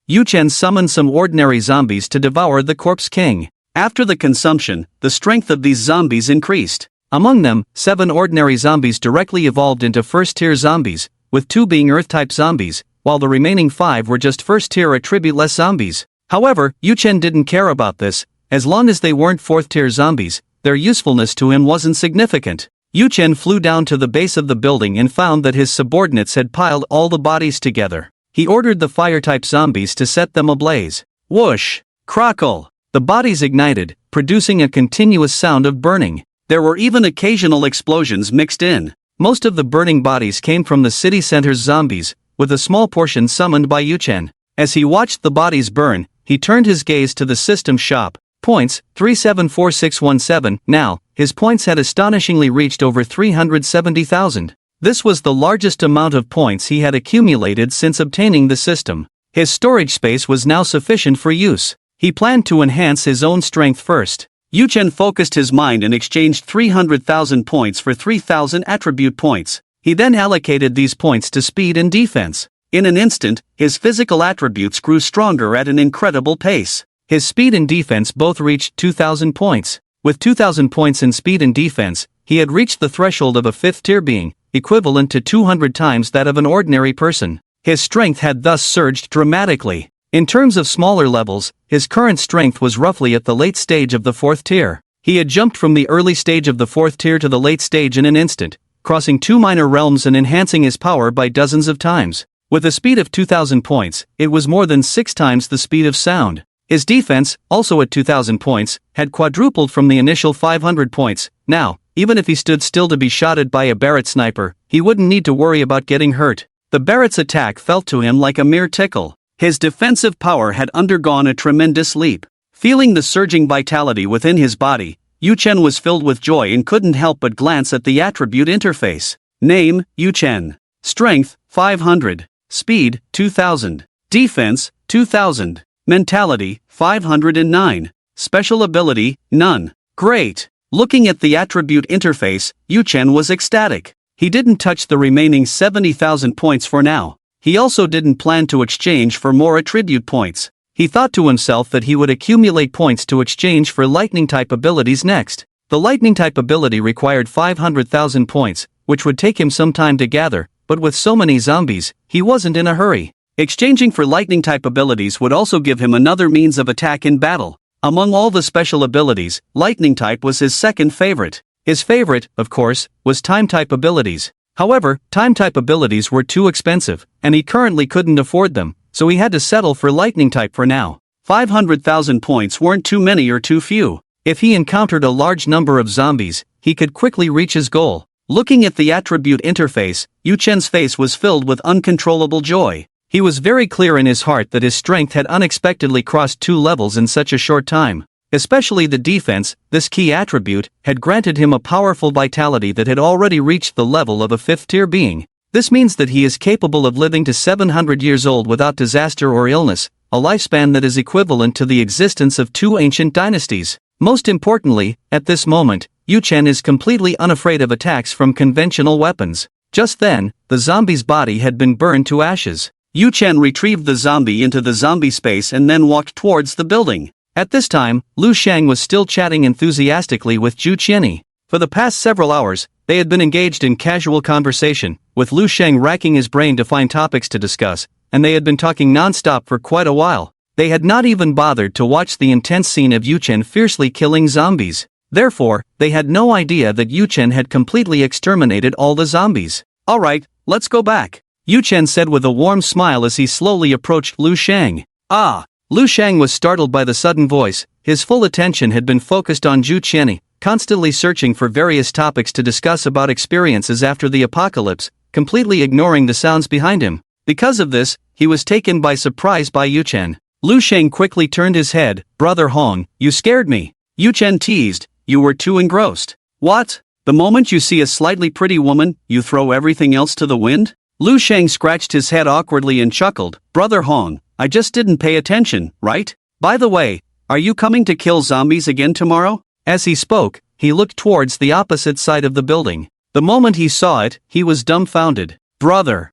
Yuchen summoned some ordinary zombies to devour the corpse king. After the consumption, the strength of these zombies increased. Among them, 7 ordinary zombies directly evolved into first-tier zombies, with 2 being Earth-type zombies, while the remaining 5 were just first-tier attribute-less zombies. However, Yuchen didn't care about this. As long as they weren't 4th-tier zombies, their usefulness to him wasn't significant. Yuchen flew down to the base of the building and found that his subordinates had piled all the bodies together. He ordered the fire-type zombies to set them ablaze. Whoosh! Crackle! The bodies ignited, producing a continuous sound of burning. There were even occasional explosions mixed in. Most of the burning bodies came from the city center's zombies, with a small portion summoned by Yuchen. As he watched the bodies burn, he turned his gaze to the system shop. Points, 374617. Now, his points had astonishingly reached over 370,000. This was the largest amount of points he had accumulated since obtaining the system. His storage space was now sufficient for use. He planned to enhance his own strength first. Yuchen focused his mind and exchanged 300,000 points for 3,000 attribute points. He then allocated these points to speed and defense. In an instant, his physical attributes grew stronger at an incredible pace. His speed and defense both reached 2,000 points. With 2,000 points in speed and defense, he had reached the threshold of a 5th-tier being, equivalent to 200 times that of an ordinary person. His strength had thus surged dramatically. In terms of smaller levels, his current strength was roughly at the late stage of the 4th tier. He had jumped from the early stage of the 4th tier to the late stage in an instant, crossing 2 minor realms and enhancing his power by dozens of times. With a speed of 2,000 points, it was more than 6 times the speed of sound. His defense, also at 2,000 points, had quadrupled from the initial 500 points. Now, even if he stood still to be shot at by a Barrett sniper, he wouldn't need to worry about getting hurt. The Barrett's attack felt to him like a mere tickle. His defensive power had undergone a tremendous leap. Feeling the surging vitality within his body, Yuchen was filled with joy and couldn't help but glance at the attribute interface. Name, Yuchen. Strength, 500. Speed, 2,000. Defense, 2,000. Mentality, 509. Special ability, none. Great. Looking at the attribute interface, Yuchen was ecstatic. He didn't touch the remaining 70,000 points for now. He also didn't plan to exchange for more attribute points. He thought to himself that he would accumulate points to exchange for lightning-type abilities next. The lightning-type ability required 500,000 points, which would take him some time to gather, but with so many zombies, he wasn't in a hurry. Exchanging for lightning-type abilities would also give him another means of attack in battle. Among all the special abilities, lightning type was his second favorite. His favorite, of course, was time type abilities. However, time type abilities were too expensive, and he currently couldn't afford them, so he had to settle for lightning type for now. 500,000 points weren't too many or too few. If he encountered a large number of zombies, he could quickly reach his goal. Looking at the attribute interface, Yu Chen's face was filled with uncontrollable joy. He was very clear in his heart that his strength had unexpectedly crossed 2 levels in such a short time. Especially the defense, this key attribute, had granted him a powerful vitality that had already reached the level of a 5th-tier being. This means that he is capable of living to 700 years old without disaster or illness, a lifespan that is equivalent to the existence of 2 ancient dynasties. Most importantly, at this moment, Yu Chen is completely unafraid of attacks from conventional weapons. Just then, the zombie's body had been burned to ashes. Yu Chen retrieved the zombie into the zombie space and then walked towards the building. At this time, Lu Shang was still chatting enthusiastically with Zhu Qianyi. For the past several hours, they had been engaged in casual conversation, with Lu Shang racking his brain to find topics to discuss, and they had been talking non-stop for quite a while. They had not even bothered to watch the intense scene of Yu Chen fiercely killing zombies. Therefore, they had no idea that Yu Chen had completely exterminated all the zombies. "Alright, let's go back," Yu Chen said with a warm smile as he slowly approached Lu Shang. "Ah!" Lu Shang was startled by the sudden voice. His full attention had been focused on Zhu Qianyi, constantly searching for various topics to discuss about experiences after the apocalypse, completely ignoring the sounds behind him. Because of this, he was taken by surprise by Yu Chen. Lu Shang quickly turned his head. "Brother Hong, you scared me," Yu Chen teased. "You were too engrossed." "What? The moment you see a slightly pretty woman, you throw everything else to the wind?" Lu Shang scratched his head awkwardly and chuckled. "Brother Hong, I just didn't pay attention, right? By the way, are you coming to kill zombies again tomorrow?" As he spoke, he looked towards the opposite side of the building. The moment he saw it, he was dumbfounded. Brother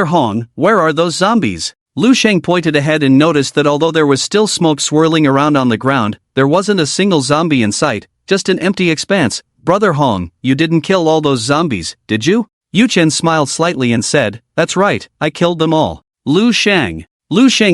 Hong, where are those zombies?" Lu Sheng pointed ahead and noticed that although there was still smoke swirling around on the ground, there wasn't a single zombie in sight, just an empty expanse. "Brother Hong, you didn't kill all those zombies, did you?" Yu Chen smiled slightly and said, "That's right, I killed them all." Lu Sheng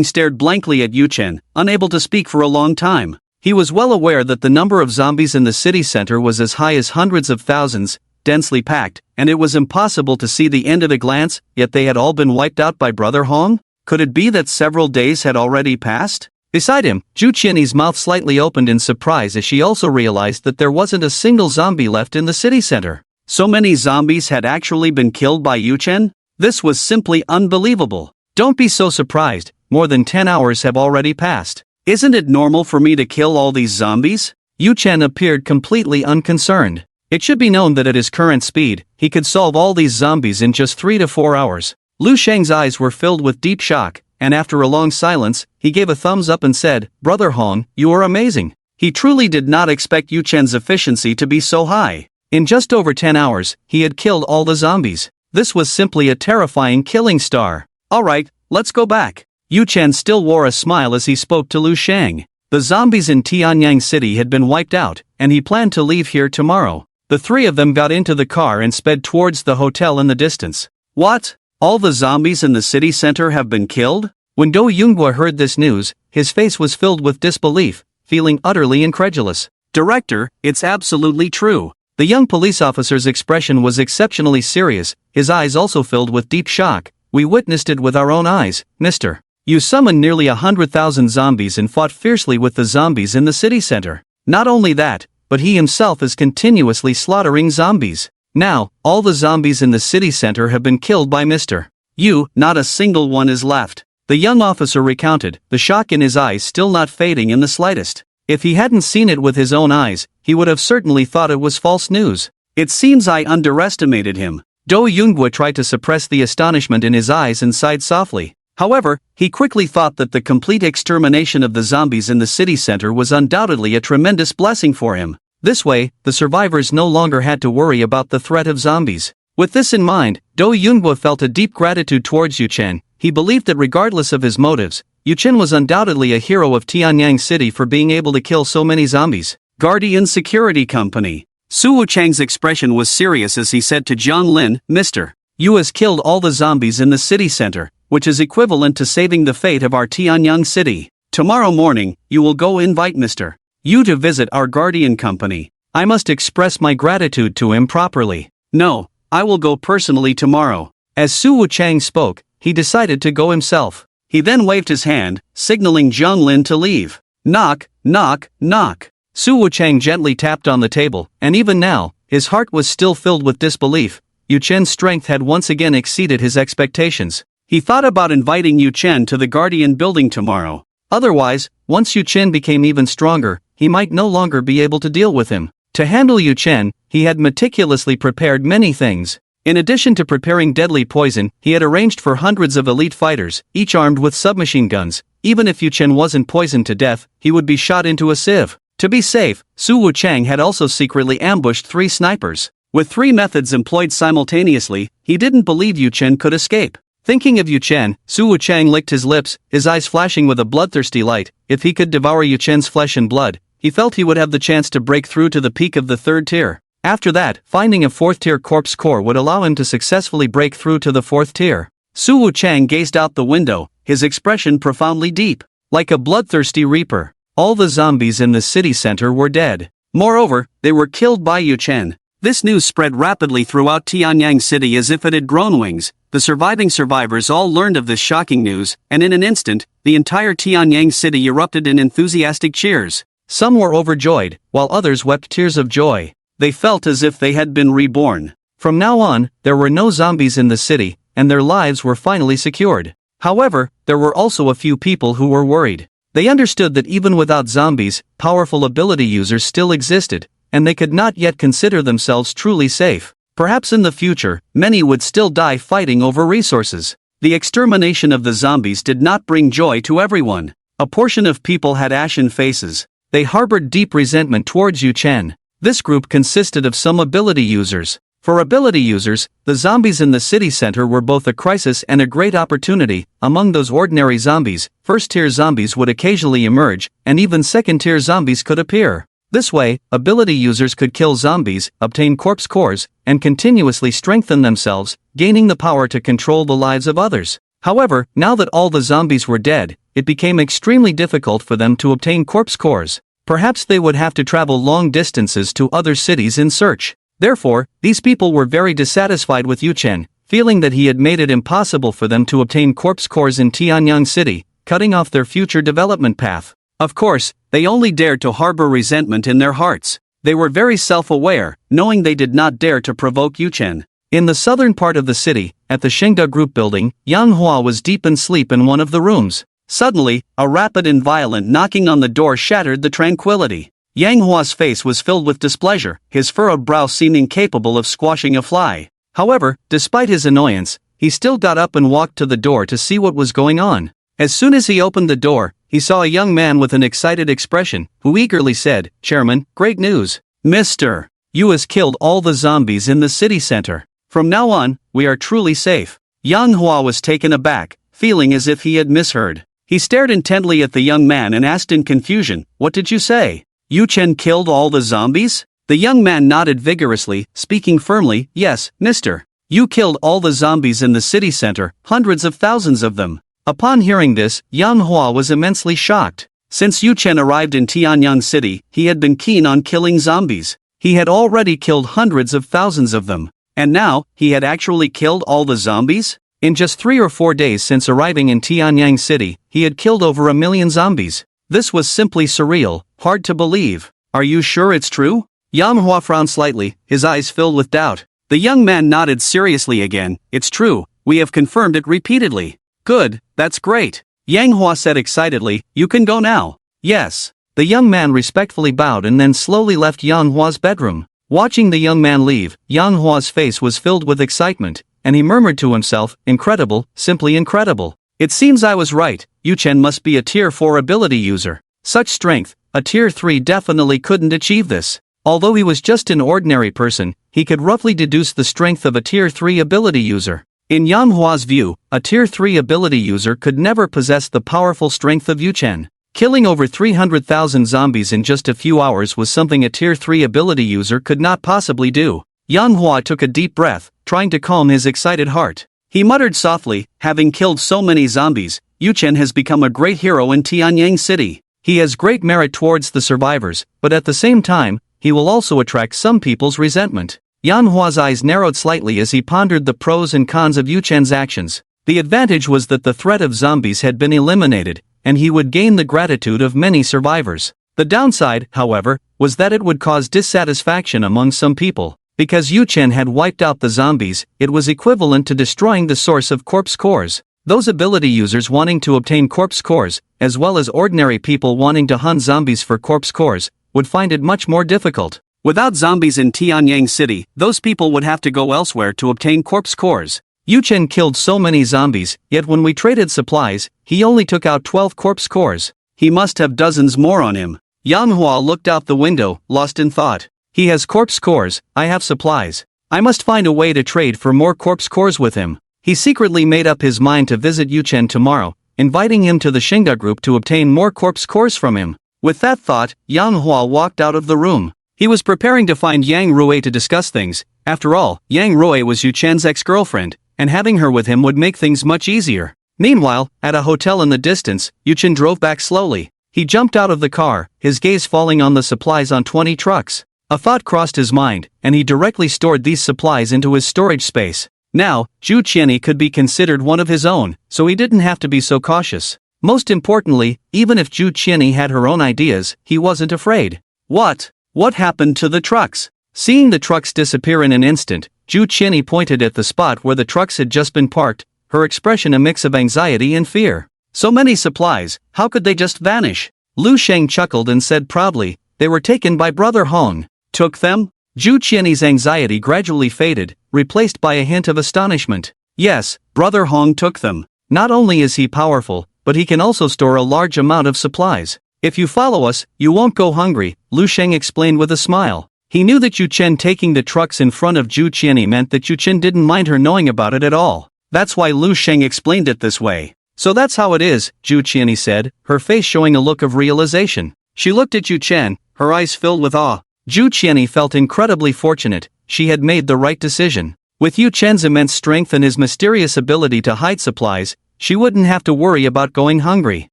stared blankly at Yu Chen, unable to speak for a long time. He was well aware that the number of zombies in the city center was as high as hundreds of thousands, densely packed, and it was impossible to see the end at a glance, yet they had all been wiped out by Brother Hong? Could it be that several days had already passed? Beside him, Zhu Qianyi's mouth slightly opened in surprise as she also realized that there wasn't a single zombie left in the city center. So many zombies had actually been killed by Yu Chen? This was simply unbelievable. Don't be so surprised, more than 10 hours have already passed. Isn't it normal for me to kill all these zombies? Yu Chen appeared completely unconcerned. It should be known that at his current speed, he could solve all these zombies in just 3 to 4 hours. Lu Sheng's eyes were filled with deep shock, and after a long silence, he gave a thumbs up and said, "Brother Hong, you are amazing." He truly did not expect Yu Chen's efficiency to be so high. In just over 10 hours, he had killed all the zombies. This was simply a terrifying killing star. "Alright, let's go back." Yu Chen still wore a smile as he spoke to Lu Sheng. The zombies in Tianyang City had been wiped out, and he planned to leave here tomorrow. The three of them got into the car and sped towards the hotel in the distance. "What? All the zombies in the city center have been killed?" When Do Yunghua heard this news, his face was filled with disbelief, feeling utterly incredulous. "Director, it's absolutely true." The young police officer's expression was exceptionally serious, his eyes also filled with deep shock. "We witnessed it with our own eyes, mister. You summoned nearly 100,000 zombies and fought fiercely with the zombies in the city center. Not only that, but he himself is continuously slaughtering zombies. Now, all the zombies in the city center have been killed by Mr. Yu, not a single one is left." The young officer recounted, the shock in his eyes still not fading in the slightest. If he hadn't seen it with his own eyes, he would have certainly thought it was false news. "It seems I underestimated him." Do Yunghua tried to suppress the astonishment in his eyes and sighed softly. However, he quickly thought that the complete extermination of the zombies in the city center was undoubtedly a tremendous blessing for him. This way, the survivors no longer had to worry about the threat of zombies. With this in mind, Do Yunghua felt a deep gratitude towards Yu Chen. He believed that regardless of his motives, Yu Chen was undoubtedly a hero of Tianyang City for being able to kill so many zombies. Guardian Security Company. Su Wuchang's expression was serious as he said to Jiang Lin, "Mr. Yu has killed all the zombies in the city center, which is equivalent to saving the fate of our Tianyang City. Tomorrow morning, you will go invite Mr. you to visit our guardian company. I must express my gratitude to him properly. No, I will go personally tomorrow. As Su Wuchang spoke, he decided to go himself. He then waved his hand, signaling Zhang Lin to leave. Knock, knock, knock. Su Wuchang gently tapped on the table, and even now, his heart was still filled with disbelief. Yu Chen's strength had once again exceeded his expectations. He thought about inviting Yu Chen to the Guardian building tomorrow. Otherwise, once Yu Chen became even stronger, he might no longer be able to deal with him. To handle Yu Chen, he had meticulously prepared many things. In addition to preparing deadly poison, he had arranged for hundreds of elite fighters, each armed with submachine guns. Even if Yu Chen wasn't poisoned to death, he would be shot into a sieve. To be safe, Su Wuchang had also secretly ambushed 3 snipers. With 3 methods employed simultaneously, he didn't believe Yu Chen could escape. Thinking of Yu Chen, Su Wuchang licked his lips, his eyes flashing with a bloodthirsty light. If he could devour Yu Chen's flesh and blood, he felt he would have the chance to break through to the peak of the 3rd tier. After that, finding a 4th tier corpse core would allow him to successfully break through to the 4th tier. Su Wuchang gazed out the window, his expression profoundly deep. Like a bloodthirsty reaper, all the zombies in the city center were dead. Moreover, they were killed by Yu Chen. This news spread rapidly throughout Tianyang City as if it had grown wings. The surviving survivors all learned of this shocking news, and in an instant, the entire Tianyang City erupted in enthusiastic cheers. Some were overjoyed, while others wept tears of joy. They felt as if they had been reborn. From now on, there were no zombies in the city, and their lives were finally secured. However, there were also a few people who were worried. They understood that even without zombies, powerful ability users still existed, and they could not yet consider themselves truly safe. Perhaps in the future, many would still die fighting over resources. The extermination of the zombies did not bring joy to everyone. A portion of people had ashen faces. They harbored deep resentment towards Yu Chen. This group consisted of some ability users. For ability users, the zombies in the city center were both a crisis and a great opportunity. Among those ordinary zombies, first-tier zombies would occasionally emerge, and even second-tier zombies could appear. This way, ability users could kill zombies, obtain corpse cores, and continuously strengthen themselves, gaining the power to control the lives of others. However, now that all the zombies were dead, it became extremely difficult for them to obtain corpse cores. Perhaps they would have to travel long distances to other cities in search. Therefore, these people were very dissatisfied with Yu Chen, feeling that he had made it impossible for them to obtain corpse cores in Tianyang City, cutting off their future development path. Of course, they only dared to harbor resentment in their hearts. They were very self-aware, knowing they did not dare to provoke Yu Chen. In the southern part of the city, at the Shengda Group building, Yang Hua was deep in sleep in one of the rooms. Suddenly, a rapid and violent knocking on the door shattered the tranquility. Yang Hua's face was filled with displeasure, his furrowed brow seeming capable of squashing a fly. However, despite his annoyance, he still got up and walked to the door to see what was going on. As soon as he opened the door, he saw a young man with an excited expression, who eagerly said, "Chairman, great news. Mr. Yu has killed all the zombies in the city center. From now on, we are truly safe." Yang Hua was taken aback, feeling as if he had misheard. He stared intently at the young man and asked in confusion, "What did you say? Yu Chen killed all the zombies?" The young man nodded vigorously, speaking firmly, "Yes, Mr. Yu killed all the zombies in the city center, hundreds of thousands of them." Upon hearing this, Yang Hua was immensely shocked. Since Yu Chen arrived in Tianyang City, he had been keen on killing zombies. He had already killed hundreds of thousands of them. And now, he had actually killed all the zombies? In just 3 or 4 days since arriving in Tianyang City, he had killed over 1 million zombies. This was simply surreal, hard to believe. "Are you sure it's true?" Yang Hua frowned slightly, his eyes filled with doubt. The young man nodded seriously again. "It's true, we have confirmed it repeatedly." "Good, that's great," Yang Hua said excitedly. "You can go now." "Yes." The young man respectfully bowed and then slowly left Yang Hua's bedroom. Watching the young man leave, Yang Hua's face was filled with excitement, and he murmured to himself, "Incredible, simply incredible. It seems I was right, Yu Chen must be a tier 4 ability user. Such strength, a tier 3 definitely couldn't achieve this." Although he was just an ordinary person, he could roughly deduce the strength of a tier 3 ability user. In Yang Hua's view, a tier 3 ability user could never possess the powerful strength of Yu Chen. Killing over 300,000 zombies in just a few hours was something a tier 3 ability user could not possibly do. Yang Hua took a deep breath, trying to calm his excited heart. He muttered softly, "Having killed so many zombies, Yu Chen has become a great hero in Tianyang City. He has great merit towards the survivors, but at the same time, he will also attract some people's resentment. Manhwa's eyes narrowed slightly as he pondered the pros and cons of Yu Chen's actions. The advantage was that the threat of zombies had been eliminated, and he would gain the gratitude of many survivors. The downside, however, was that it would cause dissatisfaction among some people. Because Yu Chen had wiped out the zombies, it was equivalent to destroying the source of corpse cores. Those ability users wanting to obtain corpse cores, as well as ordinary people wanting to hunt zombies for corpse cores, would find it much more difficult. Without zombies in Tianyang City, those people would have to go elsewhere to obtain corpse cores. Yu Chen killed so many zombies, yet when we traded supplies, he only took out 12 corpse cores. He must have dozens more on him. Manhwa looked out the window, lost in thought. He has corpse cores, I have supplies. I must find a way to trade for more corpse cores with him. He secretly made up his mind to visit Yu Chen tomorrow, inviting him to the Shinga group to obtain more corpse cores from him. With that thought, Manhwa walked out of the room. He was preparing to find Yang Rui to discuss things. After all, Yang Rui was Yu Chen's ex-girlfriend, and having her with him would make things much easier. Meanwhile, at a hotel in the distance, Yu Chen drove back slowly. He jumped out of the car, his gaze falling on the supplies on 20 trucks. A thought crossed his mind, and he directly stored these supplies into his storage space. Now, Zhu Qianyi could be considered one of his own, so he didn't have to be so cautious. Most importantly, even if Zhu Qianyi had her own ideas, he wasn't afraid. What happened to the trucks? Seeing the trucks disappear in an instant, Zhu Qianyi pointed at the spot where the trucks had just been parked, her expression a mix of anxiety and fear. So many supplies, how could they just vanish? Lu Sheng chuckled and said proudly, they were taken by Brother Hong. Took them? Zhu Qianyi's anxiety gradually faded, replaced by a hint of astonishment. Yes, Brother Hong took them. Not only is he powerful, but he can also store a large amount of supplies. If you follow us, you won't go hungry, Lu Sheng explained with a smile. He knew that Yu Chen taking the trucks in front of Zhu Qianyi meant that Yu Chen didn't mind her knowing about it at all. That's why Lu Sheng explained it this way. So that's how it is, Zhu Qianyi said, her face showing a look of realization. She looked at Yu Chen, her eyes filled with awe. Zhu Qianyi felt incredibly fortunate, she had made the right decision. With Yu Chen's immense strength and his mysterious ability to hide supplies, she wouldn't have to worry about going hungry.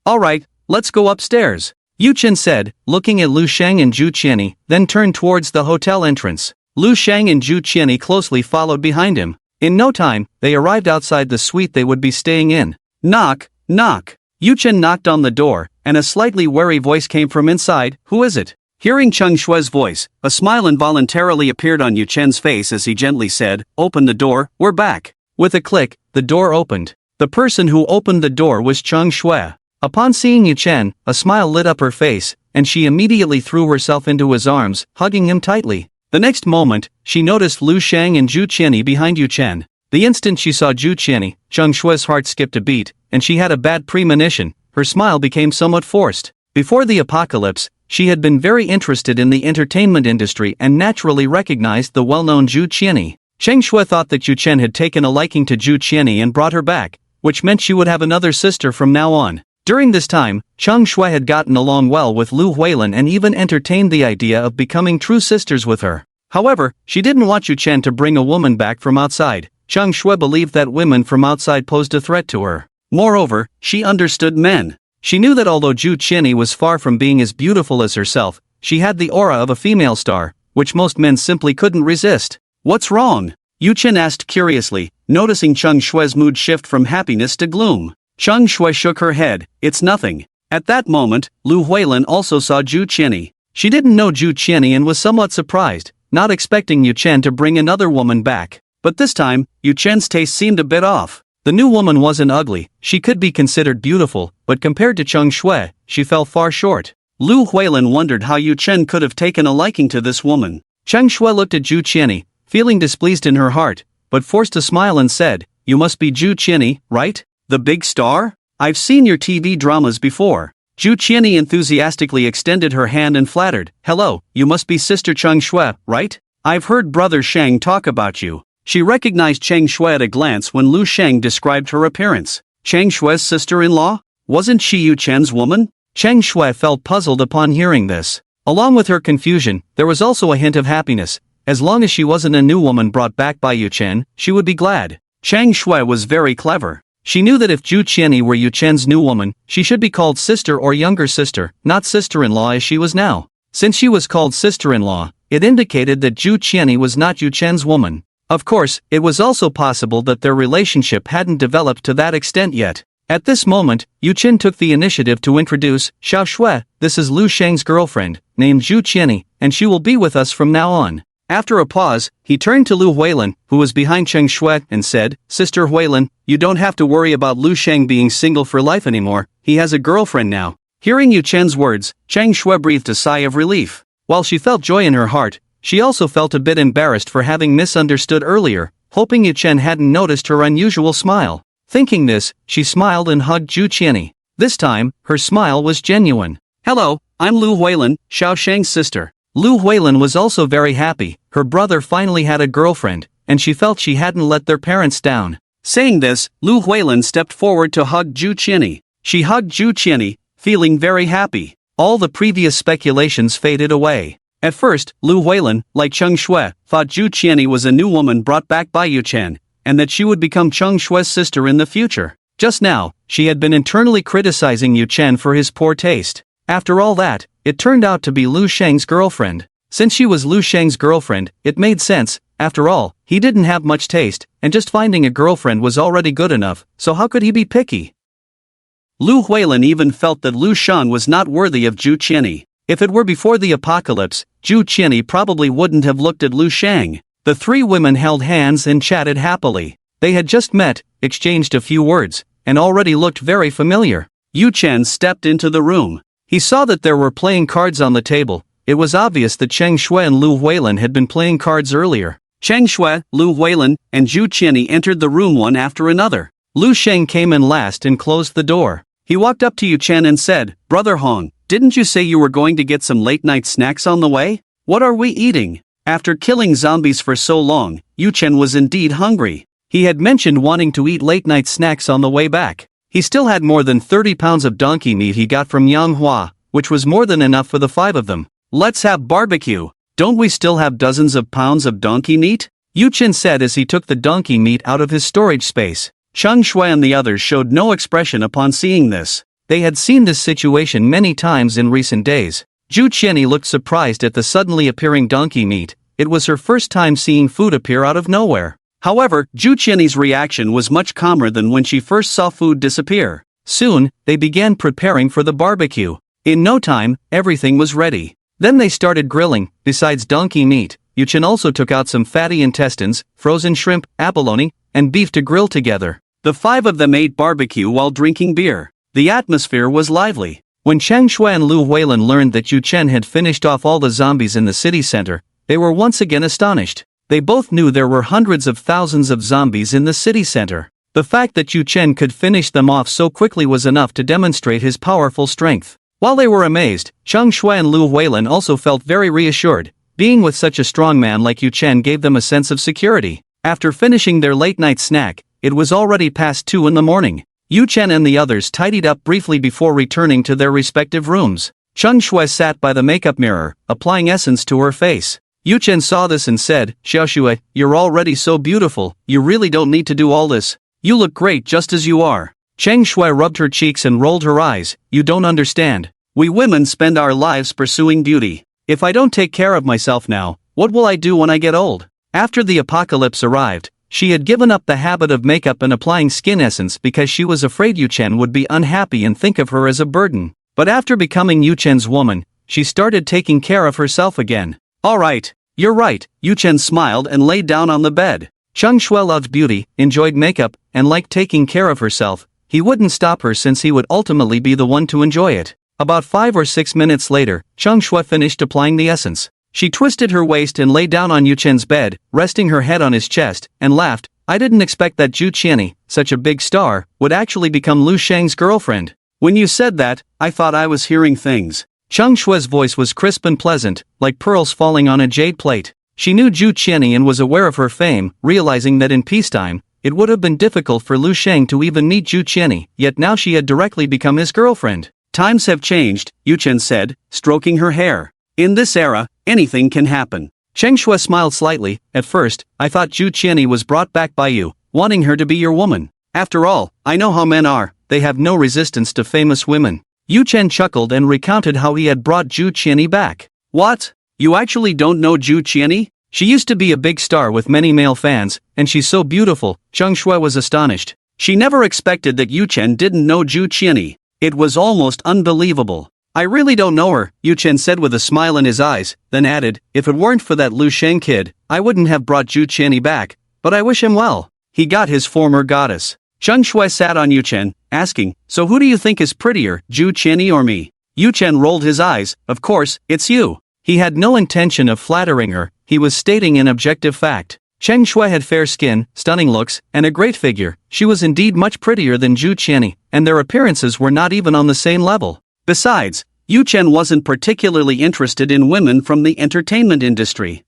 Alright, let's go upstairs, Yu Chen said, looking at Lu Sheng and Zhu Qianyi, then turned towards the hotel entrance. Lu Sheng and Zhu Qianyi closely followed behind him. In no time, they arrived outside the suite they would be staying in. Knock, knock. Yu Chen knocked on the door, and a slightly wary voice came from inside. Who is it? Hearing Cheng Shue's voice, a smile involuntarily appeared on Yu Chen's face as he gently said, "Open the door, we're back." With a click, the door opened. The person who opened the door was Cheng Shue. Upon seeing Yu Chen, a smile lit up her face, and she immediately threw herself into his arms, hugging him tightly. The next moment, she noticed Lu Sheng and Zhu Qianyi behind Yu Chen. The instant she saw Zhu Qianyi, Cheng Shue's heart skipped a beat, and she had a bad premonition. Her smile became somewhat forced. Before the apocalypse, she had been very interested in the entertainment industry and naturally recognized the well-known Zhu Qianyi. Cheng Shue thought that Yu Chen had taken a liking to Zhu Qianyi and brought her back, which meant she would have another sister from now on. During this time, Cheng Shue had gotten along well with Lu Huilin and even entertained the idea of becoming true sisters with her. However, she didn't want Yu Chen to bring a woman back from outside. Cheng Shue believed that women from outside posed a threat to her. Moreover, she understood men. She knew that although Zhu Qianyi was far from being as beautiful as herself, she had the aura of a female star, which most men simply couldn't resist. What's wrong? Yu Chen asked curiously, noticing Cheng Shue's mood shift from happiness to gloom. Cheng Shue shook her head, it's nothing. At that moment, Lu Huilin also saw Zhu Qianyi. She didn't know Zhu Qianyi and was somewhat surprised, not expecting Yu Chen to bring another woman back. But this time, Yu Chen's taste seemed a bit off. The new woman wasn't ugly, she could be considered beautiful, but compared to Cheng Shue, she fell far short. Lu Huilin wondered how Yu Chen could have taken a liking to this woman. Cheng Shue looked at Zhu Qianyi, feeling displeased in her heart, but forced a smile and said, "You must be Zhu Qianyi, right? The big star? I've seen your TV dramas before." Zhu Qianyi enthusiastically extended her hand and flattered, "Hello, you must be Sister Cheng Shue, right? I've heard Brother Sheng talk about you." She recognized Cheng Shue at a glance when Lu Sheng described her appearance. Cheng Shue's sister-in-law? Wasn't she Yu Chen's woman? Cheng Shue felt puzzled upon hearing this. Along with her confusion, there was also a hint of happiness. As long as she wasn't a new woman brought back by Yu Chen, she would be glad. Cheng Shue was very clever. She knew that if Zhu Qianni were Yu Chen's new woman, she should be called sister or younger sister, not sister-in-law as she was now. Since she was called sister-in-law, it indicated that Zhu Qianni was not Yu Chen's woman. Of course, it was also possible that their relationship hadn't developed to that extent yet. At this moment, Yu Chen took the initiative to introduce, Xiao Shui, this is Lu Sheng's girlfriend, named Zhu Qianni, and she will be with us from now on. After a pause, he turned to Lu Huilin, who was behind Cheng Shui, and said, Sister Huilin, you don't have to worry about Lu Sheng being single for life anymore, he has a girlfriend now. Hearing Yu Chen's words, Cheng Shui breathed a sigh of relief. While she felt joy in her heart, she also felt a bit embarrassed for having misunderstood earlier, hoping Yu Chen hadn't noticed her unusual smile. Thinking this, she smiled and hugged Zhu Qianni. This time, her smile was genuine. Hello, I'm Lu Huilin, Xiao Sheng's sister. Lu Huilin was also very happy, her brother finally had a girlfriend, and she felt she hadn't let their parents down. Saying this, Lu Huilin stepped forward to hug Zhu Qianni. She hugged Zhu Qianni, feeling very happy. All the previous speculations faded away. At first, Lu Huilin, like Cheng Shui, thought Zhu Qianni was a new woman brought back by Yu Chen, and that she would become Cheng Shui's sister in the future. Just now, she had been internally criticizing Yu Chen for his poor taste. After all that, it turned out to be Lu Sheng's girlfriend. Since she was Lu Sheng's girlfriend, it made sense. After all, he didn't have much taste, and just finding a girlfriend was already good enough, so how could he be picky? Lu Huilin even felt that Lu Shan was not worthy of Zhu Qianni. If it were before the apocalypse, Zhu Qianni probably wouldn't have looked at Lu Sheng. The three women held hands and chatted happily. They had just met, exchanged a few words, and already looked very familiar. Yu Chen stepped into the room. He saw that there were playing cards on the table. It was obvious that Cheng Shui and Lu Huilin had been playing cards earlier. Cheng Shui, Lu Huilin, and Zhu Qianni entered the room one after another. Lu Sheng came in last and closed the door. He walked up to Yu Chen and said, Brother Hong, didn't you say you were going to get some late-night snacks on the way? What are we eating? After killing zombies for so long, Yu Chen was indeed hungry. He had mentioned wanting to eat late-night snacks on the way back. He still had more than 30 pounds of donkey meat he got from Manhwa, which was more than enough for the 5 of them. Let's have barbecue. Don't we still have dozens of pounds of donkey meat? Yu Chen said as he took the donkey meat out of his storage space. Cheng Shui and the others showed no expression upon seeing this. They had seen this situation many times in recent days. Zhu Qianni looked surprised at the suddenly appearing donkey meat. It was her first time seeing food appear out of nowhere. However, Zhu Qianni's reaction was much calmer than when she first saw food disappear. Soon, they began preparing for the barbecue. In no time, everything was ready. Then they started grilling. Besides donkey meat, Yu Chen also took out some fatty intestines, frozen shrimp, abalone, and beef to grill together. The 5 of them ate barbecue while drinking beer. The atmosphere was lively. When Cheng Shui and Lu Huilin learned that Yu Chen had finished off all the zombies in the city center, they were once again astonished. They both knew there were hundreds of thousands of zombies in the city center. The fact that Yu Chen could finish them off so quickly was enough to demonstrate his powerful strength. While they were amazed, Cheng Shui and Lu Huilin also felt very reassured. Being with such a strong man like Yu Chen gave them a sense of security. After finishing their late-night snack, it was already past 2 in the morning. Yu Chen and the others tidied up briefly before returning to their respective rooms. Cheng Shui sat by the makeup mirror, applying essence to her face. Yu Chen saw this and said, Xiao Shui, you're already so beautiful, you really don't need to do all this. You look great just as you are. Cheng Shui rubbed her cheeks and rolled her eyes. You don't understand. We women spend our lives pursuing beauty. If I don't take care of myself now, what will I do when I get old? After the apocalypse arrived, she had given up the habit of makeup and applying skin essence because she was afraid Yu Chen would be unhappy and think of her as a burden. But after becoming Yu Chen's woman, she started taking care of herself again. Alright, you're right, Yu Chen smiled and lay down on the bed. Cheng Shui loved beauty, enjoyed makeup, and liked taking care of herself. He wouldn't stop her since he would ultimately be the one to enjoy it. About 5 or 6 minutes later, Cheng Shui finished applying the essence. She twisted her waist and lay down on Yu Chen's bed, resting her head on his chest, and laughed. I didn't expect that Zhu Qianni, such a big star, would actually become Lu Sheng's girlfriend. When you said that, I thought I was hearing things. Cheng Shui's voice was crisp and pleasant, like pearls falling on a jade plate. She knew Zhu Qianni and was aware of her fame, realizing that in peacetime, it would have been difficult for Lu Sheng to even meet Zhu Qianni, yet now she had directly become his girlfriend. Times have changed, Yu Chen said, stroking her hair. In this era, anything can happen. Cheng Shui smiled slightly. At first, I thought Zhu Qianni was brought back by you, wanting her to be your woman. After all, I know how men are, they have no resistance to famous women. Yu Chen chuckled and recounted how he had brought Zhu Qianyi back. What? You actually don't know Zhu Qianyi? She used to be a big star with many male fans, and she's so beautiful. Zheng Shui was astonished. She never expected that Yu Chen didn't know Zhu Qianyi. It was almost unbelievable. I really don't know her, Yu Chen said with a smile in his eyes, then added, if it weren't for that Lu Sheng kid, I wouldn't have brought Zhu Qianyi back, but I wish him well. He got his former goddess. Zheng Shui sat on Yu Chen, asking, so who do you think is prettier, Zhu Qianyi or me? Yu Chen rolled his eyes, of course, it's you. He had no intention of flattering her, he was stating an objective fact. Zheng Shui had fair skin, stunning looks, and a great figure. She was indeed much prettier than Zhu Qianyi, and their appearances were not even on the same level. Besides, Yu Chen wasn't particularly interested in women from the entertainment industry.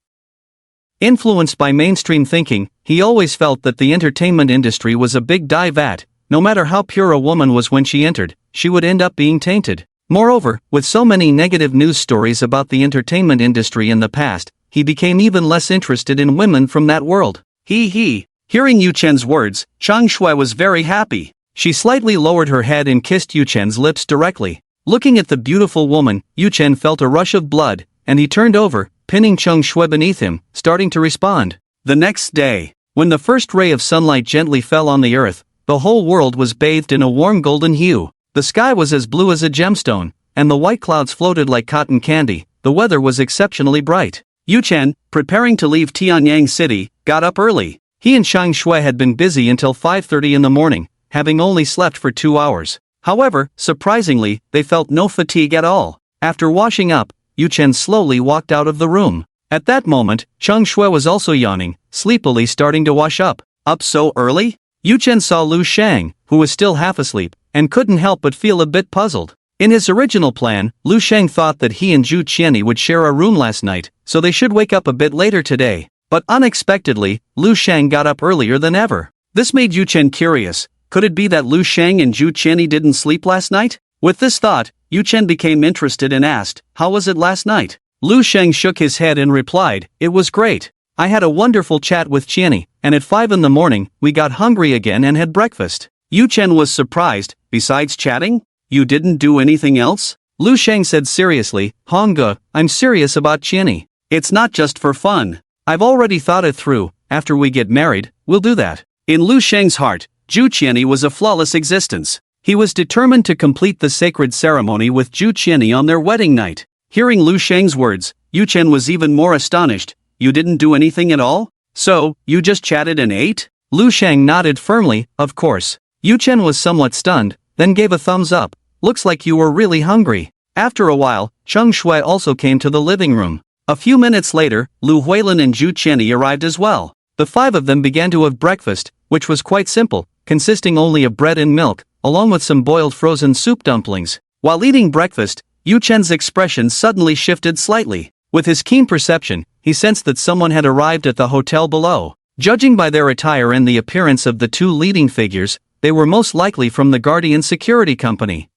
Influenced by mainstream thinking, he always felt that the entertainment industry was a big dye vat. No matter how pure a woman was when she entered, she would end up being tainted. Moreover, with so many negative news stories about the entertainment industry in the past, he became even less interested in women from that world. Hearing Yu Chen's words, Zheng Shui was very happy. She slightly lowered her head and kissed Yu Chen's lips directly. Looking at the beautiful woman, Yu Chen felt a rush of blood, and he turned over, pinning Zheng Shui beneath him, starting to respond. The next day, when the first ray of sunlight gently fell on the earth, the whole world was bathed in a warm golden hue. The sky was as blue as a gemstone, and the white clouds floated like cotton candy. The weather was exceptionally bright. Yu Chen, preparing to leave Tianyang City, got up early. He and Zheng Shui had been busy until 5:30 in the morning, having only slept for 2 hours. However, surprisingly, they felt no fatigue at all. After washing up, Yu Chen slowly walked out of the room. At that moment, Zheng Shui was also yawning, sleepily starting to wash up. Up so early? Yu Chen saw Lu Sheng, who was still half asleep, and couldn't help but feel a bit puzzled. In his original plan, Lu Sheng thought that he and Zhu Qianyi would share a room last night, so they should wake up a bit later today. But unexpectedly, Lu Sheng got up earlier than ever. This made Yu Chen curious. Could it be that Lu Sheng and Zhu Qianyi didn't sleep last night? With this thought, Yu Chen became interested and asked, how was it last night? Lu Sheng shook his head and replied, it was great. I had a wonderful chat with Qianyi, and at 5 in the morning, we got hungry again and had breakfast. Yu Chen was surprised. Besides chatting? You didn't do anything else? Lu Sheng said seriously, Hongge, I'm serious about Qianyi. It's not just for fun. I've already thought it through. After we get married, we'll do that. In Lu Sheng's heart, Zhu Qianyi was a flawless existence. He was determined to complete the sacred ceremony with Zhu Qianyi on their wedding night. Hearing Lu Sheng's words, Yu Chen was even more astonished. You didn't do anything at all? So, you just chatted and ate? Lu Sheng nodded firmly, of course. Yu Chen was somewhat stunned, then gave a thumbs up. Looks like you were really hungry. After a while, Zheng Shui also came to the living room. A few minutes later, Lu Huilin and Zhu Qianyi arrived as well. The 5 of them began to have breakfast, which was quite simple, consisting only of bread and milk, along with some boiled frozen soup dumplings. While eating breakfast, Yu Chen's expression suddenly shifted slightly. With his keen perception, he sensed that someone had arrived at the hotel below. Judging by their attire and the appearance of the 2 leading figures, they were most likely from the Guardian Security Company.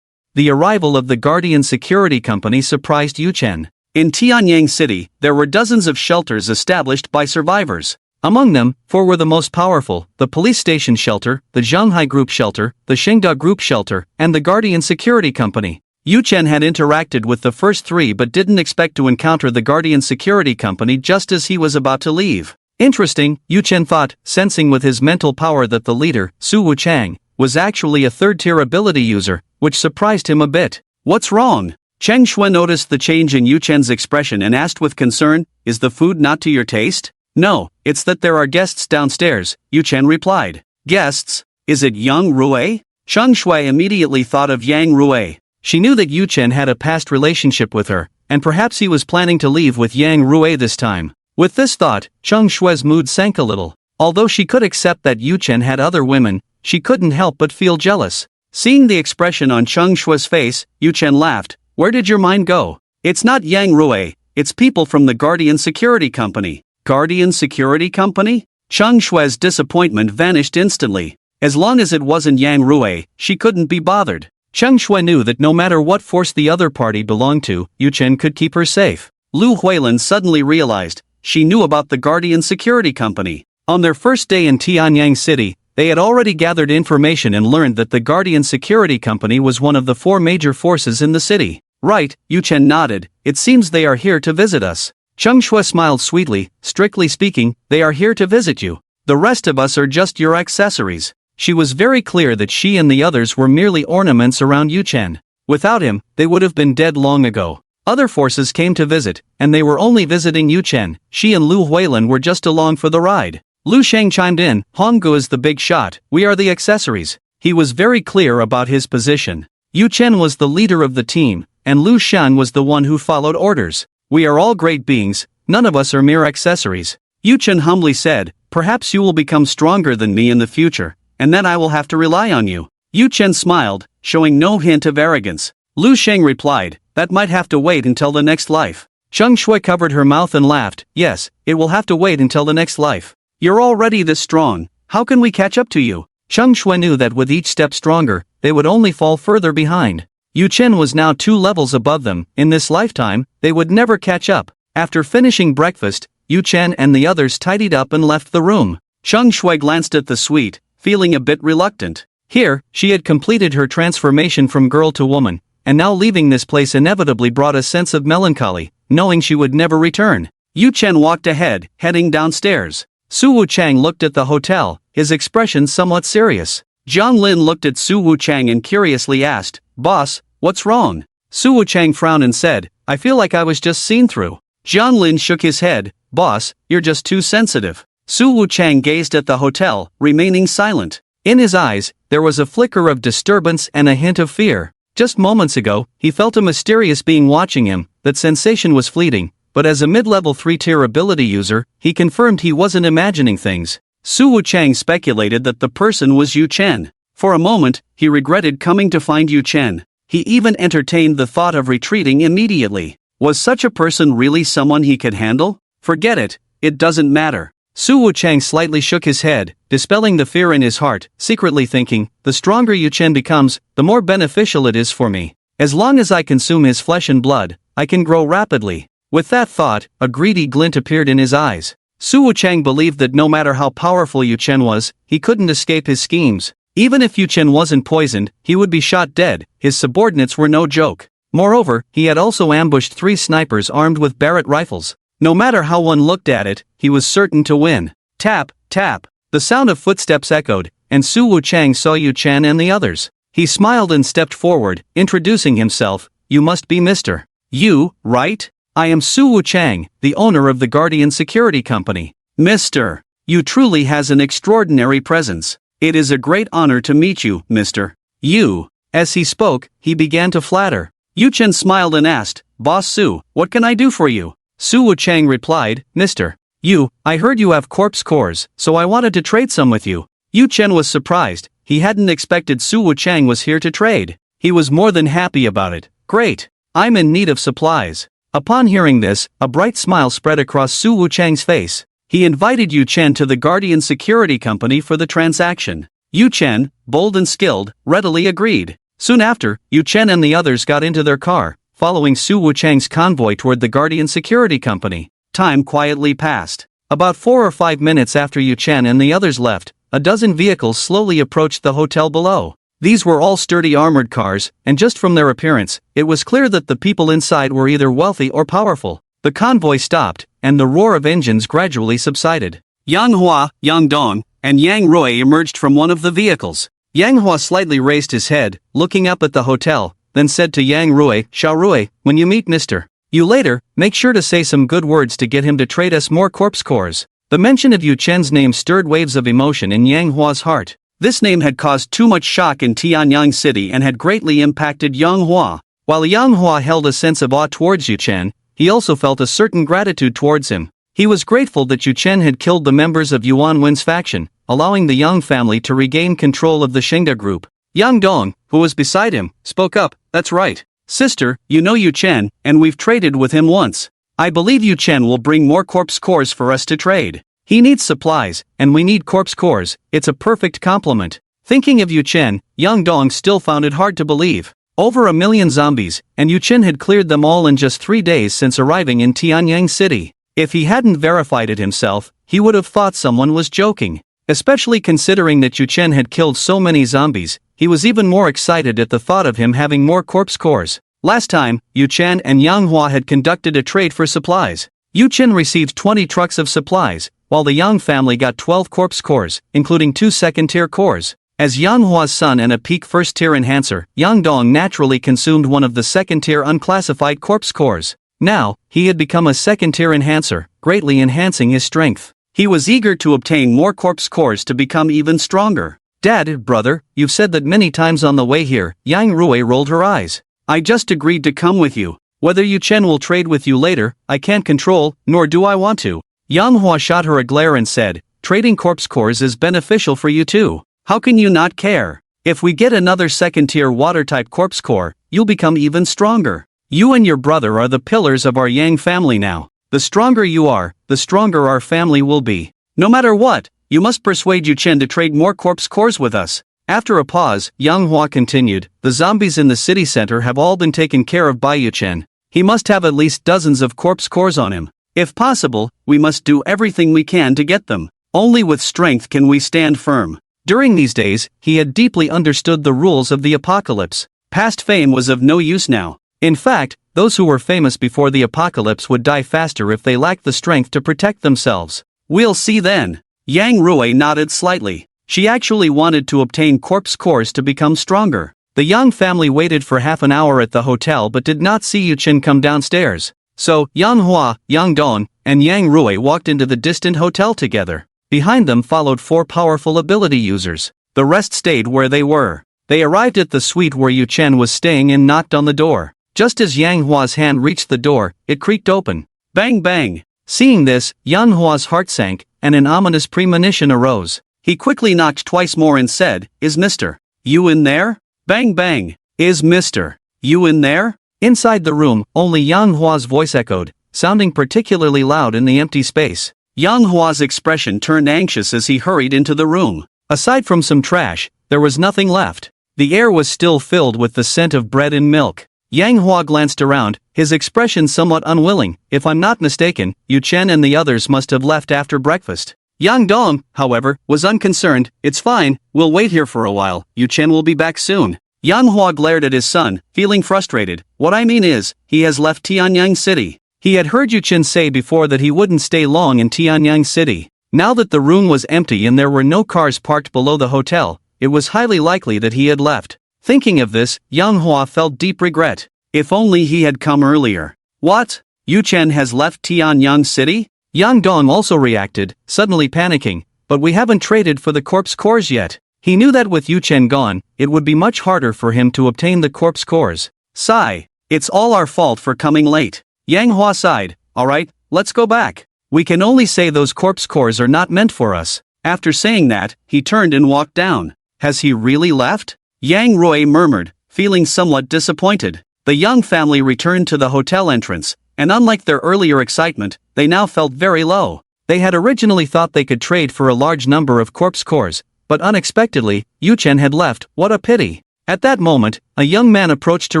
The arrival of the Guardian Security Company surprised Yu Chen. In Tianyang City, there were dozens of shelters established by survivors. Among them, 4 were the most powerful: the police station shelter, the Zhanghai Group shelter, the Shengda Group shelter, and the Guardian Security Company. Yu Chen had interacted with the first 3 but didn't expect to encounter the Guardian Security Company just as he was about to leave. Interesting, Yu Chen thought, sensing with his mental power that the leader, Su Wuchang, was actually a 3rd-tier ability user, which surprised him a bit. What's wrong? Zheng Shui noticed the change in Yu Chen's expression and asked with concern, is the food not to your taste? No, it's that there are guests downstairs, Yu Chen replied. Guests? Is it Yang Rui? Zheng Shui immediately thought of Yang Rui. She knew that Yu Chen had a past relationship with her, and perhaps he was planning to leave with Yang Rui this time. With this thought, Zheng Shui's mood sank a little. Although she could accept that Yu Chen had other women, she couldn't help but feel jealous. Seeing the expression on Zheng Shui's face, Yu Chen laughed. Where did your mind go? It's not Yang Rui, it's people from the Guardian Security Company. Guardian Security Company? Zheng Shui's disappointment vanished instantly. As long as it wasn't Yang Rui, she couldn't be bothered. Zheng Shui knew that no matter what force the other party belonged to, Yu Chen could keep her safe. Lu Huilin suddenly realized she knew about the Guardian Security Company. On their first day in Tianyang City, They had already gathered information and learned that the Guardian Security Company was one of the 4 major forces in the city. Right, Yu Chen nodded, it seems they are here to visit us. Cheng Shui smiled sweetly, strictly speaking, they are here to visit you. The rest of us are just your accessories. She was very clear that she and the others were merely ornaments around Yu Chen. Without him, they would have been dead long ago. Other forces came to visit, and they were only visiting Yu Chen. She and Lu Huilin were just along for the ride. Lu Sheng chimed in, Honggu is the big shot, we are the accessories. He was very clear about his position. Yu Chen was the leader of the team, and Lu Shan was the one who followed orders. We are all great beings, none of us are mere accessories. Yu Chen humbly said, perhaps you will become stronger than me in the future, and then I will have to rely on you. Yu Chen smiled, showing no hint of arrogance. Lu Sheng replied, that might have to wait until the next life. Cheng Shui covered her mouth and laughed, yes, it will have to wait until the next life. You're already this strong, how can we catch up to you? Cheng Shui knew that with each step stronger, they would only fall further behind. Yu Chen was now 2 levels above them. In this lifetime, they would never catch up. After finishing breakfast, Yu Chen and the others tidied up and left the room. Cheng Shui glanced at the suite, feeling a bit reluctant. Here, she had completed her transformation from girl to woman, and now leaving this place inevitably brought a sense of melancholy, knowing she would never return. Yu Chen walked ahead, heading downstairs. Su Wuchang looked at the hotel, his expression somewhat serious. Jiang Lin looked at Su Wuchang and curiously asked, Boss, what's wrong? Su Wuchang frowned and said, I feel like I was just seen through. Jiang Lin shook his head, Boss, you're just too sensitive. Su Wuchang gazed at the hotel, remaining silent. In his eyes, there was a flicker of disturbance and a hint of fear. Just moments ago, he felt a mysterious being watching him. That sensation was fleeting, but as a mid-level 3-tier ability user, he confirmed he wasn't imagining things. Su Wuchang speculated that the person was Yu Chen. For a moment, he regretted coming to find Yu Chen. He even entertained the thought of retreating immediately. Was such a person really someone he could handle? Forget it, it doesn't matter. Su Wuchang slightly shook his head, dispelling the fear in his heart, secretly thinking, the stronger Yu Chen becomes, the more beneficial it is for me. As long as I consume his flesh and blood, I can grow rapidly. With that thought, a greedy glint appeared in his eyes. Su Wuchang believed that no matter how powerful Yu Chen was, he couldn't escape his schemes. Even if Yu Chen wasn't poisoned, he would be shot dead. His subordinates were no joke. Moreover, he had also ambushed 3 snipers armed with Barrett rifles. No matter how one looked at it, he was certain to win. Tap, tap. The sound of footsteps echoed, and Su Wuchang saw Yu Chen and the others. He smiled and stepped forward, introducing himself. You must be Mr. Yu, right? I am Su Wuchang, the owner of the Guardian Security Company. Mr. Yu truly has an extraordinary presence. It is a great honor to meet you, Mr. Yu. As he spoke, he began to flatter. Yu Chen smiled and asked, Boss Su, what can I do for you? Su Wuchang replied, Mr. Yu, I heard you have corpse cores, so I wanted to trade some with you. Yu Chen was surprised. He hadn't expected Su Wuchang was here to trade. He was more than happy about it. Great. I'm in need of supplies. Upon hearing this, a bright smile spread across Su Wuchang's face. He invited Yu Chen to the Guardian Security Company for the transaction. Yu Chen, bold and skilled, readily agreed. Soon after, Yu Chen and the others got into their car, following Su Wuchang's convoy toward the Guardian Security Company. Time quietly passed. About 4 or 5 minutes after Yu Chen and the others left, a dozen vehicles slowly approached the hotel below. These were all sturdy armored cars, and just from their appearance, it was clear that the people inside were either wealthy or powerful. The convoy stopped, and the roar of engines gradually subsided. Yang Hua, Yang Dong, and Yang Rui emerged from one of the vehicles. Yang Hua slightly raised his head, looking up at the hotel, then said to Yang Rui, Xiao Rui, when you meet Mr. Yu later, make sure to say some good words to get him to trade us more corpse cores. The mention of Yu Chen's name stirred waves of emotion in Yang Hua's heart. This name had caused too much shock in Tianyang City and had greatly impacted Yang Hua. While Yang Hua held a sense of awe towards Yu Chen, he also felt a certain gratitude towards him. He was grateful that Yu Chen had killed the members of Yuan Wen's faction, allowing the Yang family to regain control of the Shengda group. Yang Dong, who was beside him, spoke up, That's right. Sister, you know Yu Chen, and we've traded with him once. I believe Yu Chen will bring more corpse cores for us to trade. He needs supplies, and we need corpse cores. It's a perfect complement. Thinking of Yu Chen, Yang Dong still found it hard to believe. Over 1 million zombies, and Yu Chen had cleared them all in just 3 days since arriving in Tianyang City. If he hadn't verified it himself, he would have thought someone was joking. Especially considering that Yu Chen had killed so many zombies, he was even more excited at the thought of him having more corpse cores. Last time, Yu Chen and Yang Hua had conducted a trade for supplies. Yu Chen received 20 trucks of supplies, while the Yang family got 12 corpse cores, including 2 second-tier cores. As Yang Hua's son and a peak first-tier enhancer, Yang Dong naturally consumed one of the second-tier unclassified corpse cores. Now, he had become a second-tier enhancer, greatly enhancing his strength. He was eager to obtain more corpse cores to become even stronger. Dad, brother, you've said that many times on the way here. Yang Rui rolled her eyes. I just agreed to come with you. Whether Yu Chen will trade with you later, I can't control, nor do I want to. Yang Hua shot her a glare and said, trading corpse cores is beneficial for you too. How can you not care? If we get another second-tier water-type corpse core, you'll become even stronger. You and your brother are the pillars of our Yang family now. The stronger you are, the stronger our family will be. No matter what, you must persuade Yu Chen to trade more corpse cores with us. After a pause, Yang Hua continued, the zombies in the city center have all been taken care of by Yu Chen. He must have at least dozens of corpse cores on him. If possible, we must do everything we can to get them. Only with strength can we stand firm. During these days, he had deeply understood the rules of the apocalypse. Past fame was of no use now. In fact, those who were famous before the apocalypse would die faster if they lacked the strength to protect themselves. We'll see then. Yang Rui nodded slightly. She actually wanted to obtain corpse cores to become stronger. The Yang family waited for half an hour at the hotel but did not see Yu Chen come downstairs. So, Yang Hua, Yang Dong, and Yang Rui walked into the distant hotel together. Behind them followed 4 powerful ability users. The rest stayed where they were. They arrived at the suite where Yu Chen was staying and knocked on the door. Just as Yang Hua's hand reached the door, it creaked open. Bang bang! Seeing this, Yang Hua's heart sank, and an ominous premonition arose. He quickly knocked twice more and said, Is Mr. Yu in there? Bang bang! Is Mr. Yu in there? Inside the room, only Yang Hua's voice echoed, sounding particularly loud in the empty space. Yang Hua's expression turned anxious as he hurried into the room. Aside from some trash, there was nothing left. The air was still filled with the scent of bread and milk. Yang Hua glanced around, his expression somewhat unwilling. If I'm not mistaken, Yu Chen and the others must have left after breakfast. Yang Dong, however, was unconcerned. It's fine, we'll wait here for a while, Yu Chen will be back soon. Yang Hua glared at his son, feeling frustrated. What I mean is, he has left Tianyang City. He had heard Yu Chen say before that he wouldn't stay long in Tianyang City. Now that the room was empty and there were no cars parked below the hotel, it was highly likely that he had left. Thinking of this, Yang Hua felt deep regret. If only he had come earlier. What? Yu Chen has left Tianyang City? Yang Dong also reacted, suddenly panicking, but we haven't traded for the corpse cores yet. He knew that with Yu Chen gone, it would be much harder for him to obtain the corpse cores. Sigh. It's all our fault for coming late. Yang Hua sighed. Alright, let's go back. We can only say those corpse cores are not meant for us. After saying that, he turned and walked down. Has he really left? Yang Rui murmured, feeling somewhat disappointed. The Yang family returned to the hotel entrance, and unlike their earlier excitement, they now felt very low. They had originally thought they could trade for a large number of corpse cores, but unexpectedly, Yu Chen had left. What a pity. At that moment, a young man approached to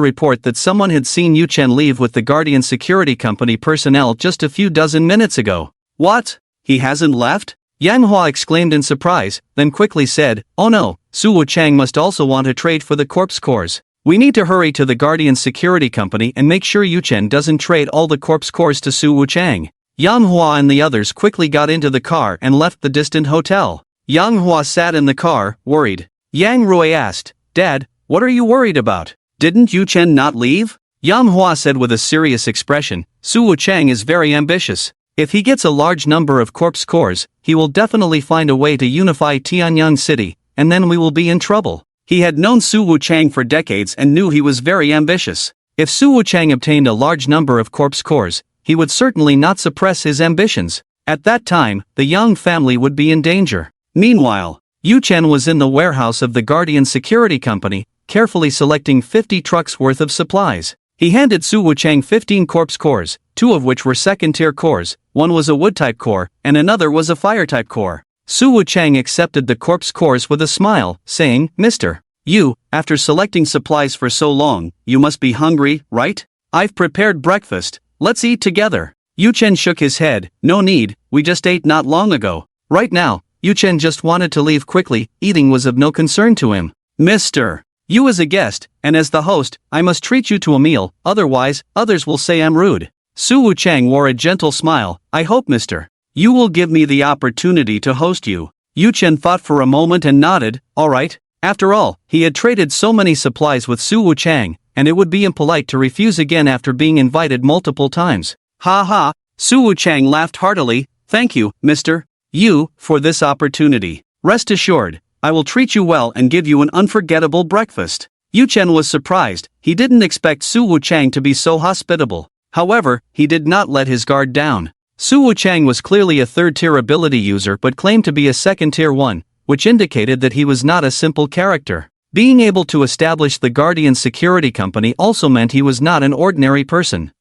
report that someone had seen Yu Chen leave with the Guardian Security Company personnel just a few dozen minutes ago. What? He hasn't left? Yang Hua exclaimed in surprise, then quickly said, Oh no, Su Wuchang must also want to trade for the corpse cores. We need to hurry to the Guardian Security Company and make sure Yu Chen doesn't trade all the corpse cores to Su Wuchang. Yang Hua and the others quickly got into the car and left the distant hotel. Yang Hua sat in the car, worried. Yang Rui asked, Dad, what are you worried about? Didn't Yu Chen not leave? Yang Hua said with a serious expression, Su Wuchang is very ambitious. If he gets a large number of corpse cores, he will definitely find a way to unify Tianyang City, and then we will be in trouble. He had known Su Wuchang for decades and knew he was very ambitious. If Su Wuchang obtained a large number of corpse cores, he would certainly not suppress his ambitions. At that time, the Yang family would be in danger. Meanwhile, Yu Chen was in the warehouse of the Guardian Security Company, carefully selecting 50 trucks worth of supplies. He handed Su Wuchang 15 corpse cores, 2 of which were second-tier cores, one was a wood-type core, and another was a fire-type core. Su Wuchang accepted the corpse cores with a smile, saying, Mr. Yu, after selecting supplies for so long, you must be hungry, right? I've prepared breakfast, let's eat together. Yu Chen shook his head, no need, we just ate not long ago. Right now, Yu Chen just wanted to leave quickly. Eating was of no concern to him. Mr. You as a guest, and as the host, I must treat you to a meal, otherwise, others will say I'm rude. Su Wuchang wore a gentle smile. I hope Mr. You will give me the opportunity to host you. Yu Chen thought for a moment and nodded. Alright. After all, he had traded so many supplies with Su Wuchang, and it would be impolite to refuse again after being invited multiple times. Ha ha, Su Wuchang laughed heartily. Thank you, Mr. You, for this opportunity. Rest assured, I will treat you well and give you an unforgettable breakfast. Yu Chen was surprised. He didn't expect Su Wuchang to be so hospitable. However, he did not let his guard down. Su Wuchang was clearly a third-tier ability user but claimed to be a second-tier one, which indicated that he was not a simple character. Being able to establish the Guardian Security Company also meant he was not an ordinary person.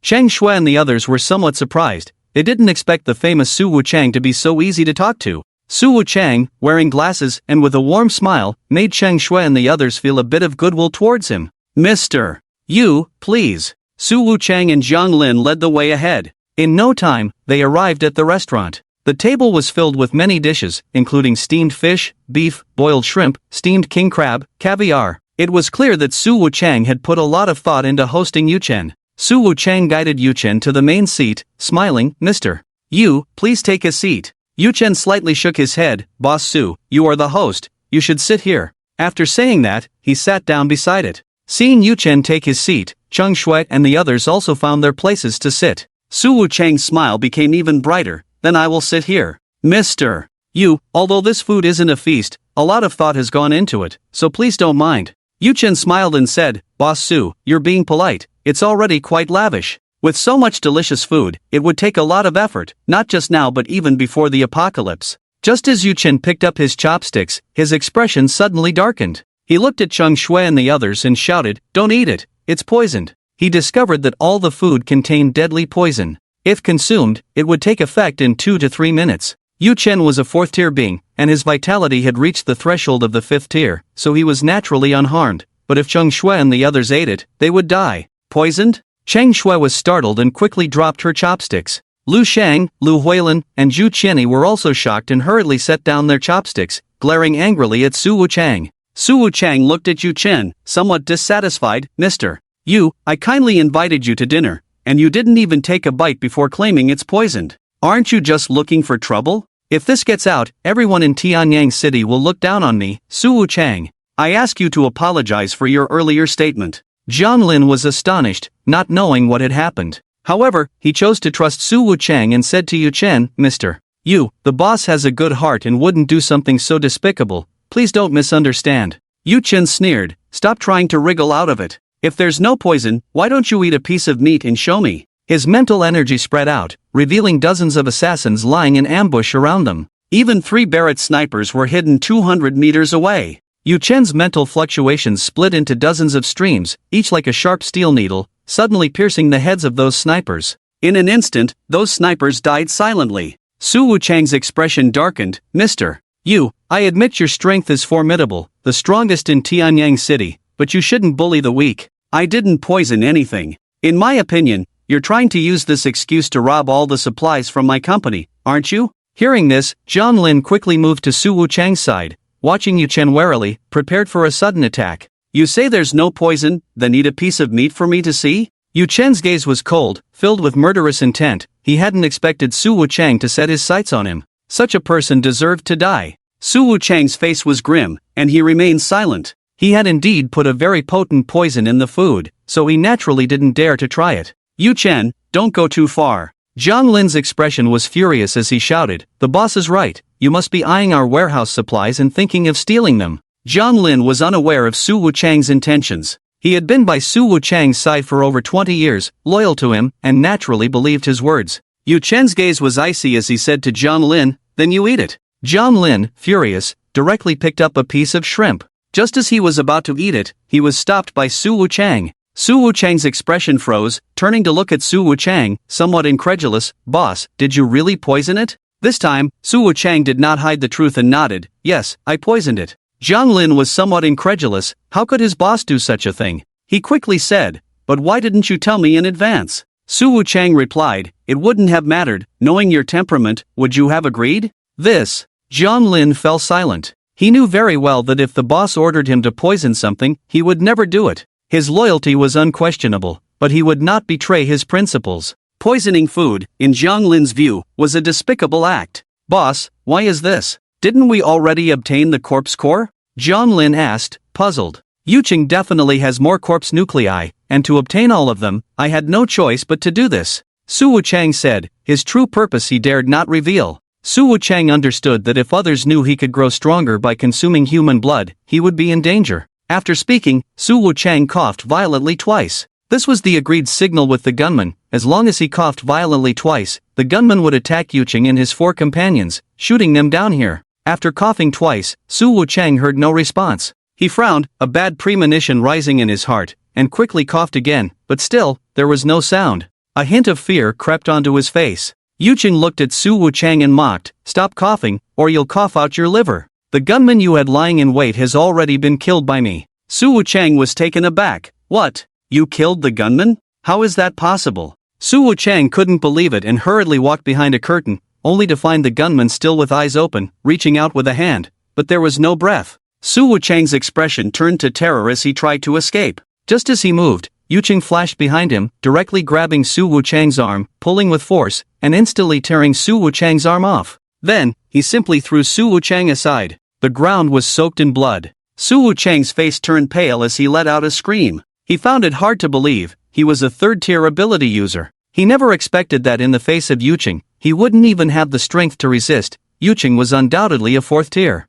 Cheng Shui and the others were somewhat surprised. They didn't expect the famous Su Wuchang to be so easy to talk to. Su Wuchang, wearing glasses and with a warm smile, made Cheng Shui and the others feel a bit of goodwill towards him. Mr. You, please. Su Wuchang and Zhang Lin led the way ahead. In no time, they arrived at the restaurant. The table was filled with many dishes, including steamed fish, beef, boiled shrimp, steamed king crab, caviar. It was clear that Su Wuchang had put a lot of thought into hosting Yu Chen. Su Wuchang guided Yu Chen to the main seat, smiling. Mr. You, please take a seat. Yu Chen slightly shook his head. Boss Su, you are the host, you should sit here. After saying that, he sat down beside it. Seeing Yu Chen take his seat, Cheng Shui and the others also found their places to sit. Su Wuchang's smile became even brighter. Then I will sit here. Mr. You, although this food isn't a feast, a lot of thought has gone into it, so please don't mind. Yu Chen smiled and said, Boss Su, you're being polite. It's already quite lavish. With so much delicious food, it would take a lot of effort, not just now but even before the apocalypse. Just as Yu Chen picked up his chopsticks, his expression suddenly darkened. He looked at Cheng Shui and the others and shouted, Don't eat it, it's poisoned. He discovered that all the food contained deadly poison. If consumed, it would take effect in 2 to 3 minutes. Yu Chen was a 4th-tier being, and his vitality had reached the threshold of the 5th tier, so he was naturally unharmed. But if Cheng Shui and the others ate it, they would die. Poisoned? Cheng Shui was startled and quickly dropped her chopsticks. Lu Shang, Lu Huilin, and Zhu Qianni were also shocked and hurriedly set down their chopsticks, glaring angrily at Su Wuchang. Su Wuchang looked at Yu Chen, somewhat dissatisfied. Mr. You, I kindly invited you to dinner, and you didn't even take a bite before claiming it's poisoned. Aren't you just looking for trouble? If this gets out, everyone in Tianyang City will look down on me. Su Wuchang, I ask you to apologize for your earlier statement. Zhang Lin was astonished, not knowing what had happened. However, he chose to trust Su Wuchang and said to Yu Chen, Mr. You, the boss has a good heart and wouldn't do something so despicable. Please don't misunderstand. Yu Chen sneered, Stop trying to wriggle out of it. If there's no poison, why don't you eat a piece of meat and show me? His mental energy spread out, revealing dozens of assassins lying in ambush around them. Even 3 Barrett snipers were hidden 200 meters away. Yu Chen's mental fluctuations split into dozens of streams, each like a sharp steel needle, suddenly piercing the heads of those snipers. In an instant, those snipers died silently. Su Wuchang's expression darkened. Mr. You, I admit your strength is formidable, the strongest in Tianyang City, but you shouldn't bully the weak. I didn't poison anything. In my opinion, you're trying to use this excuse to rob all the supplies from my company, aren't you? Hearing this, Zhang Lin quickly moved to Su Wuchang's side, watching Yu Chen warily, prepared for a sudden attack. You say there's no poison, then eat a piece of meat for me to see? Yu Chen's gaze was cold, filled with murderous intent. He hadn't expected Su Wuchang to set his sights on him. Such a person deserved to die. Su Wuchang's face was grim, and he remained silent. He had indeed put a very potent poison in the food, so he naturally didn't dare to try it. Yu Chen, don't go too far. Zhang Lin's expression was furious as he shouted, The boss is right, you must be eyeing our warehouse supplies and thinking of stealing them. Zhang Lin was unaware of Su Wuchang's intentions. He had been by Su Wuchang's side for over 20 years, loyal to him, and naturally believed his words. Yu Chen's gaze was icy as he said to Zhang Lin, Then you eat it. Zhang Lin, furious, directly picked up a piece of shrimp. Just as he was about to eat it, he was stopped by Su Wuchang. Su Wuchang's expression froze, turning to look at Su Wuchang, somewhat incredulous. Boss, did you really poison it? This time, Su Wuchang did not hide the truth and nodded. Yes, I poisoned it. Zhang Lin was somewhat incredulous. How could his boss do such a thing? He quickly said, But why didn't you tell me in advance? Su Wuchang replied, It wouldn't have mattered, knowing your temperament, would you have agreed? This. Jiang Lin fell silent. He knew very well that if the boss ordered him to poison something, he would never do it. His loyalty was unquestionable, but he would not betray his principles. Poisoning food, in Jiang Lin's view, was a despicable act. Boss, why is this? Didn't we already obtain the corpse core? Jiang Lin asked, puzzled. Yuqing definitely has more corpse nuclei, and to obtain all of them, I had no choice but to do this. Su Wuchang said, his true purpose he dared not reveal. Su Wuchang understood that if others knew he could grow stronger by consuming human blood, he would be in danger. After speaking, Su Wuchang coughed violently twice. This was the agreed signal with the gunman. As long as he coughed violently twice, the gunman would attack Yuqing and his 4 companions, shooting them down here. After coughing twice, Su Wuchang heard no response. He frowned, a bad premonition rising in his heart, and quickly coughed again, but still, there was no sound. A hint of fear crept onto his face. Yuqing looked at Su Wuchang and mocked, stop coughing, or you'll cough out your liver. The gunman you had lying in wait has already been killed by me. Su Wuchang was taken aback. What? You killed the gunman? How is that possible? Su Wuchang couldn't believe it and hurriedly walked behind a curtain, only to find the gunman still with eyes open, reaching out with a hand. But there was no breath. Su Wuchang's expression turned to terror as he tried to escape. Just as he moved, Yuqing flashed behind him, directly grabbing Su Wuchang's arm, pulling with force, and instantly tearing Su Wuchang's arm off. Then, he simply threw Su Wuchang aside. The ground was soaked in blood. Su Wuchang's face turned pale as he let out a scream. He found it hard to believe, he was a 3rd-tier ability user. He never expected that in the face of Yuqing, he wouldn't even have the strength to resist. Yuqing was undoubtedly a 4th tier.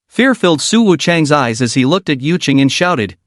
Fear filled Su Wuchang's eyes as he looked at Yuqing and shouted,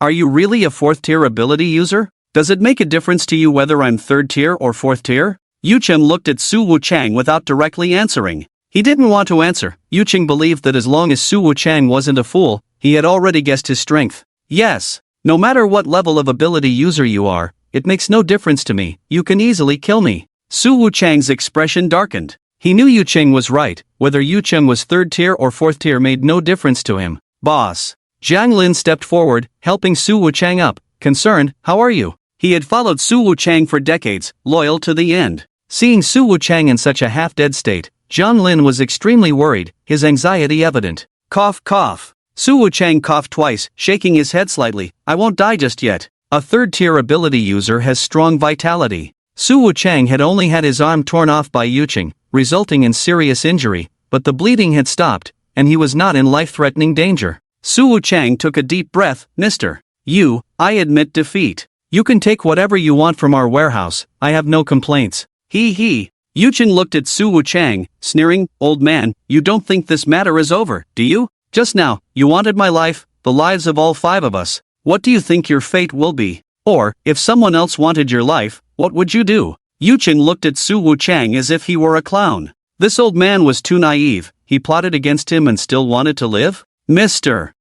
Are you really a 4th-tier ability user? Does it make a difference to you whether I'm 3rd tier or 4th tier? Yuqing looked at Su Wuchang without directly answering. He didn't want to answer. Yuqing believed that as long as Su Wuchang wasn't a fool, he had already guessed his strength. Yes, no matter what level of ability user you are, it makes no difference to me, you can easily kill me. Su Wuchang's expression darkened. He knew Yuqing was right, whether Yuqing was 3rd tier or 4th tier made no difference to him. Boss. Jiang Lin stepped forward, helping Su Wuchang up, concerned, how are you? He had followed Su Wuchang for decades, loyal to the end. Seeing Su Wuchang in such a half-dead state, Jiang Lin was extremely worried, his anxiety evident. Cough, cough. Su Wuchang coughed twice, shaking his head slightly. I won't die just yet. A 3rd-tier ability user has strong vitality. Su Wuchang had only had his arm torn off by Yuqing, resulting in serious injury, but the bleeding had stopped, and he was not in life-threatening danger. Su Wuchang took a deep breath. Mr. I admit defeat. You can take whatever you want from our warehouse, I have no complaints. He. Yuqing looked at Su Wuchang, sneering, old man, you don't think this matter is over, do you? Just now, you wanted my life, the lives of all 5 of us. What do you think your fate will be? Or, if someone else wanted your life, what would you do? Yuqing looked at Su Wuchang as if he were a clown. This old man was too naive. He plotted against him and still wanted to live? Mr.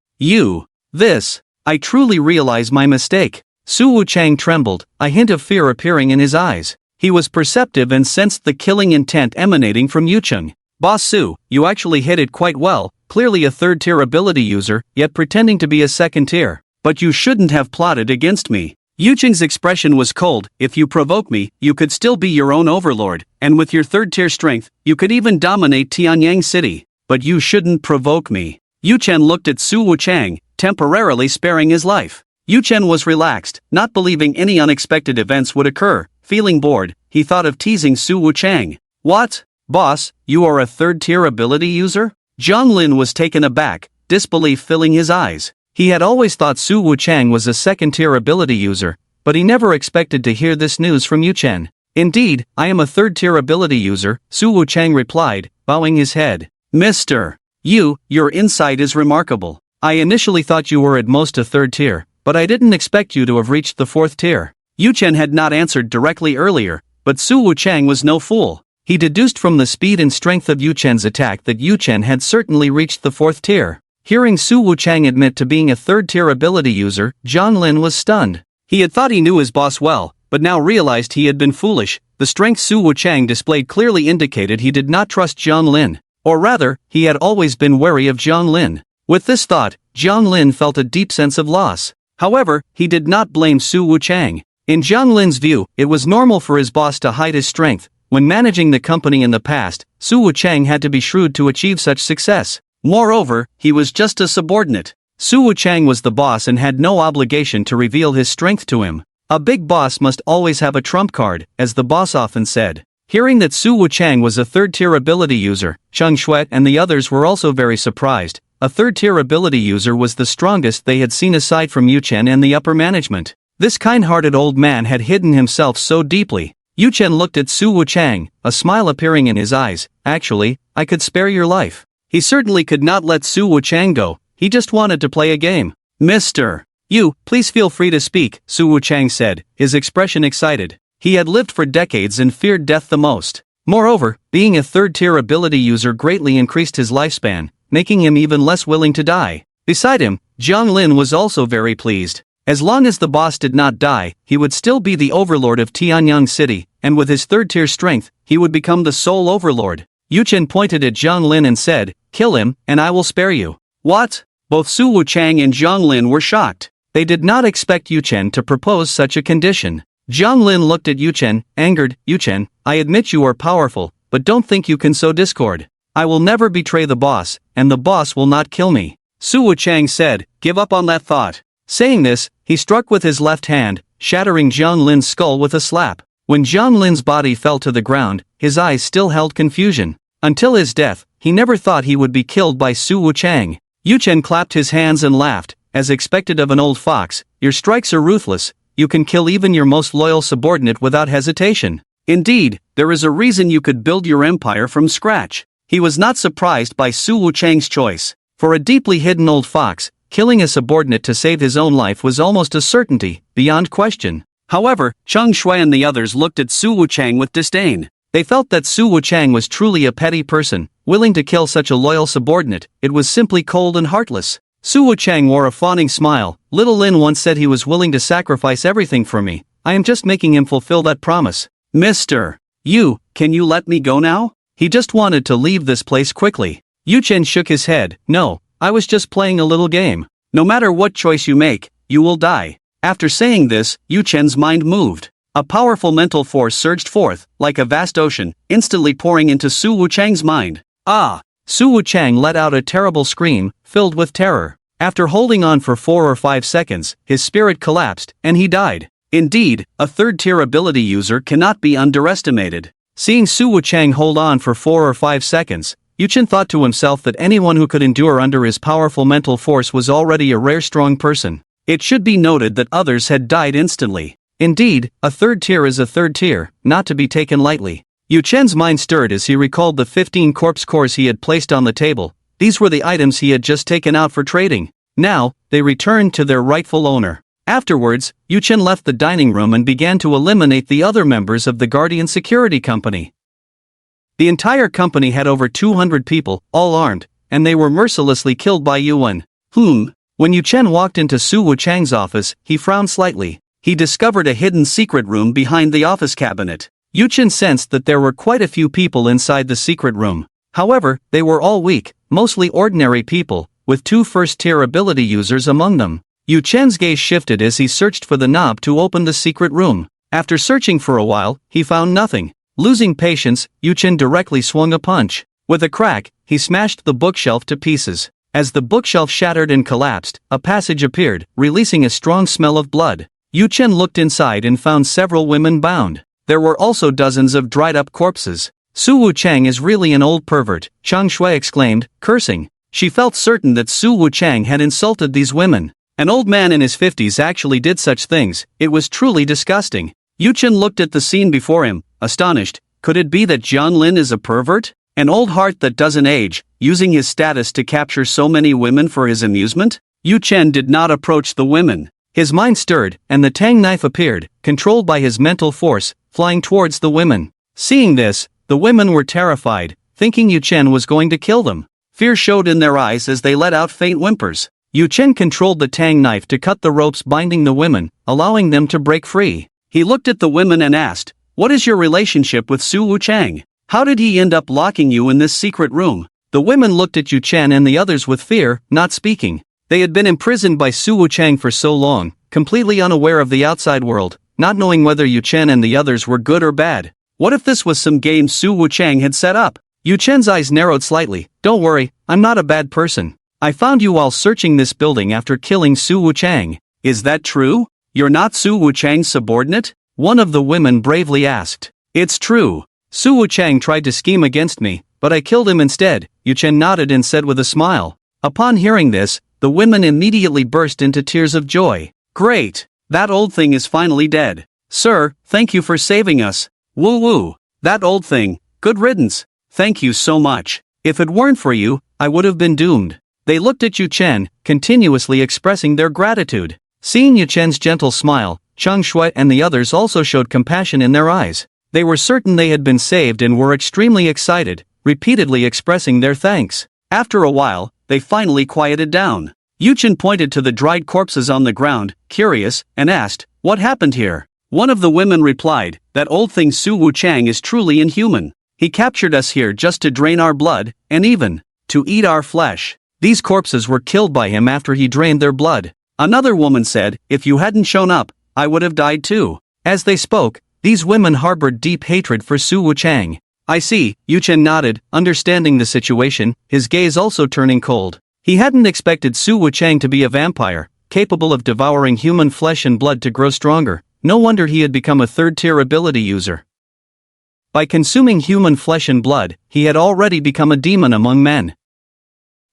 I truly realize my mistake. Su Wuchang trembled, a hint of fear appearing in his eyes. He was perceptive and sensed the killing intent emanating from Yuqing. Boss Su, you actually hit it quite well, clearly a 3rd-tier ability user, yet pretending to be a 2nd tier. But you shouldn't have plotted against me. Yuqing's expression was cold. If you provoke me, you could still be your own overlord, and with your 3rd-tier strength, you could even dominate Tianyang City. But you shouldn't provoke me. Yuqing looked at Su Wuchang, temporarily sparing his life. Yuqing was relaxed, not believing any unexpected events would occur. Feeling bored, he thought of teasing Su Wuchang. What? Boss, you are a 3rd-tier ability user? Jiang Lin was taken aback, disbelief filling his eyes. He had always thought Su Wuchang was a 2nd-tier ability user, but he never expected to hear this news from Yuqing. Indeed, I am a 3rd-tier ability user, Su Wuchang replied, bowing his head. Mr. Your insight is remarkable. I initially thought you were at most a 3rd tier, but I didn't expect you to have reached the 4th tier. Yuqing had not answered directly earlier, but Su Wuchang was no fool. He deduced from the speed and strength of Yucheng's attack that Yuqing had certainly reached the 4th tier. Hearing Su Wuchang admit to being a 3rd-tier ability user, Jiang Lin was stunned. He had thought he knew his boss well, but now realized he had been foolish. The strength Su Wuchang displayed clearly indicated he did not trust Jiang Lin. Or rather, he had always been wary of Jiang Lin. With this thought, Jiang Lin felt a deep sense of loss. However, he did not blame Su Wuchang. In Jiang Lin's view, it was normal for his boss to hide his strength, When managing the company in the past, Su Wuchang had to be shrewd to achieve such success. Moreover, he was just a subordinate. Su Wuchang was the boss and had no obligation to reveal his strength to him. A big boss must always have a trump card, as the boss often said. Hearing that Su Wuchang was a third-tier ability user, Cheng Shuai and the others were also very surprised. A third-tier ability user was the strongest they had seen aside from Yu Chen and the upper management. This kind-hearted old man had hidden himself so deeply. Yu Chen looked at Su Wuchang, a smile appearing in his eyes. Actually, I could spare your life. He certainly could not let Su Wuchang go, he just wanted to play a game. Mr. You, please feel free to speak, Su Wuchang said, his expression excited. He had lived for decades and feared death the most. Moreover, being a third-tier ability user greatly increased his lifespan, making him even less willing to die. Beside him, Jiang Lin was also very pleased. As long as the boss did not die, he would still be the overlord of Tianyang City, and with his third-tier strength, he would become the sole overlord. Yu Chen pointed at Jiang Lin and said, "Kill him, and I will spare you." What? Both Su Wuchang and Jiang Lin were shocked. They did not expect Yu Chen to propose such a condition. Jiang Lin looked at Yu Chen, angered. "Yu Chen, I admit you are powerful, but don't think you can sow discord. I will never betray the boss, and the boss will not kill me." Su Wuchang said, "Give up on that thought." Saying this, he struck with his left hand, shattering Jiang Lin's skull with a slap. When Jiang Lin's body fell to the ground, his eyes still held confusion. Until his death, he never thought he would be killed by Su Wuchang. Yu Chen clapped his hands and laughed, as expected of an old fox. "Your strikes are ruthless. You can kill even your most loyal subordinate without hesitation. Indeed, there is a reason you could build your empire from scratch." He was not surprised by Su Wuchang's choice. For a deeply hidden old fox, killing a subordinate to save his own life was almost a certainty, beyond question. However, Cheng Shuai and the others looked at Su Wuchang with disdain. They felt that Su Wuchang was truly a petty person, willing to kill such a loyal subordinate. It was simply cold and heartless. Su Wuchang wore a fawning smile. "Little Lin once said he was willing to sacrifice everything for me. I am just making him fulfill that promise." "Mr. Yu, can you let me go now? He just wanted to leave this place quickly." Yu Chen shook his head. "No, I was just playing a little game. No matter what choice you make, you will die." After saying this, Yu Chen's mind moved. A powerful mental force surged forth, like a vast ocean, instantly pouring into Su Wuchang's mind. "Ah!" Su Wuchang let out a terrible scream, filled with terror. After holding on for 4 or 5 seconds, his spirit collapsed, and he died. Indeed, a third-tier ability user cannot be underestimated. Seeing Su Wuchang hold on for 4 or 5 seconds, Yu Chen thought to himself that anyone who could endure under his powerful mental force was already a rare strong person. It should be noted that others had died instantly. Indeed, a third tier is a third tier, not to be taken lightly. Yu Chen's mind stirred as he recalled the 15 corpse cores he had placed on the table. These were the items he had just taken out for trading. Now, they returned to their rightful owner. Afterwards, Yu Chen left the dining room and began to eliminate the other members of the Guardian Security Company. The entire company had over 200 people, all armed, and they were mercilessly killed by Yuan. When Yu Chen walked into Su Wuchang's office, he frowned slightly. He discovered a hidden secret room behind the office cabinet. Yu Chen sensed that there were quite a few people inside the secret room. However, they were all weak, mostly ordinary people, with 2 first-tier ability users among them. Yu Chen's gaze shifted as he searched for the knob to open the secret room. After searching for a while, he found nothing. Losing patience, Yu Chen directly swung a punch. With a crack, he smashed the bookshelf to pieces. As the bookshelf shattered and collapsed, a passage appeared, releasing a strong smell of blood. Yu Chen looked inside and found several women bound. There were also dozens of dried-up corpses. "Su Wuchang is really an old pervert," Cheng Shuai exclaimed, cursing. She felt certain that Su Wuchang had insulted these women. An old man in his 50s actually did such things. It was truly disgusting. Yu Chen looked at the scene before him, astonished. Could it be that Jiang Lin is a pervert? An old heart that doesn't age, using his status to capture so many women for his amusement? Yu Chen did not approach the women. His mind stirred, and the tang knife appeared, controlled by his mental force, flying towards the women. Seeing this, the women were terrified, thinking Yu Chen was going to kill them. Fear showed in their eyes as they let out faint whimpers. Yu Chen controlled the tang knife to cut the ropes binding the women, allowing them to break free. He looked at the women and asked, "What is your relationship with Su Wuchang? How did he end up locking you in this secret room?" The women looked at Yu Chen and the others with fear, not speaking. They had been imprisoned by Su Wuchang for so long, completely unaware of the outside world, not knowing whether Yu Chen and the others were good or bad. What if this was some game Su Wuchang had set up? Yu Chen's eyes narrowed slightly. Don't worry, I'm not a bad person. I found you while searching this building after killing Su Wuchang. Is that true? You're not Su Wuchang's subordinate? One of the women bravely asked. It's true. Su Wuchang tried to scheme against me, but I killed him instead, Yu Chen nodded and said with a smile. Upon hearing this, the women immediately burst into tears of joy. Great! That old thing is finally dead. Sir, thank you for saving us. Woo woo. That old thing, good riddance. Thank you so much. If it weren't for you, I would have been doomed. They looked at Yu Chen, continuously expressing their gratitude. Seeing Yu Chen's gentle smile, Cheng Shui and the others also showed compassion in their eyes. They were certain they had been saved and were extremely excited, repeatedly expressing their thanks. After a while, they finally quieted down. Yu Chen pointed to the dried corpses on the ground, curious, and asked, "What happened here?" One of the women replied, "That old thing Su Wuchang is truly inhuman. He captured us here just to drain our blood, and even to eat our flesh. These corpses were killed by him after he drained their blood." Another woman said, "If you hadn't shown up, I would have died too." As they spoke, these women harbored deep hatred for Su Wuchang. I see, Yu Chen nodded, understanding the situation, his gaze also turning cold. He hadn't expected Su Wuchang to be a vampire, capable of devouring human flesh and blood to grow stronger. No wonder he had become a third-tier ability user. By consuming human flesh and blood, he had already become a demon among men.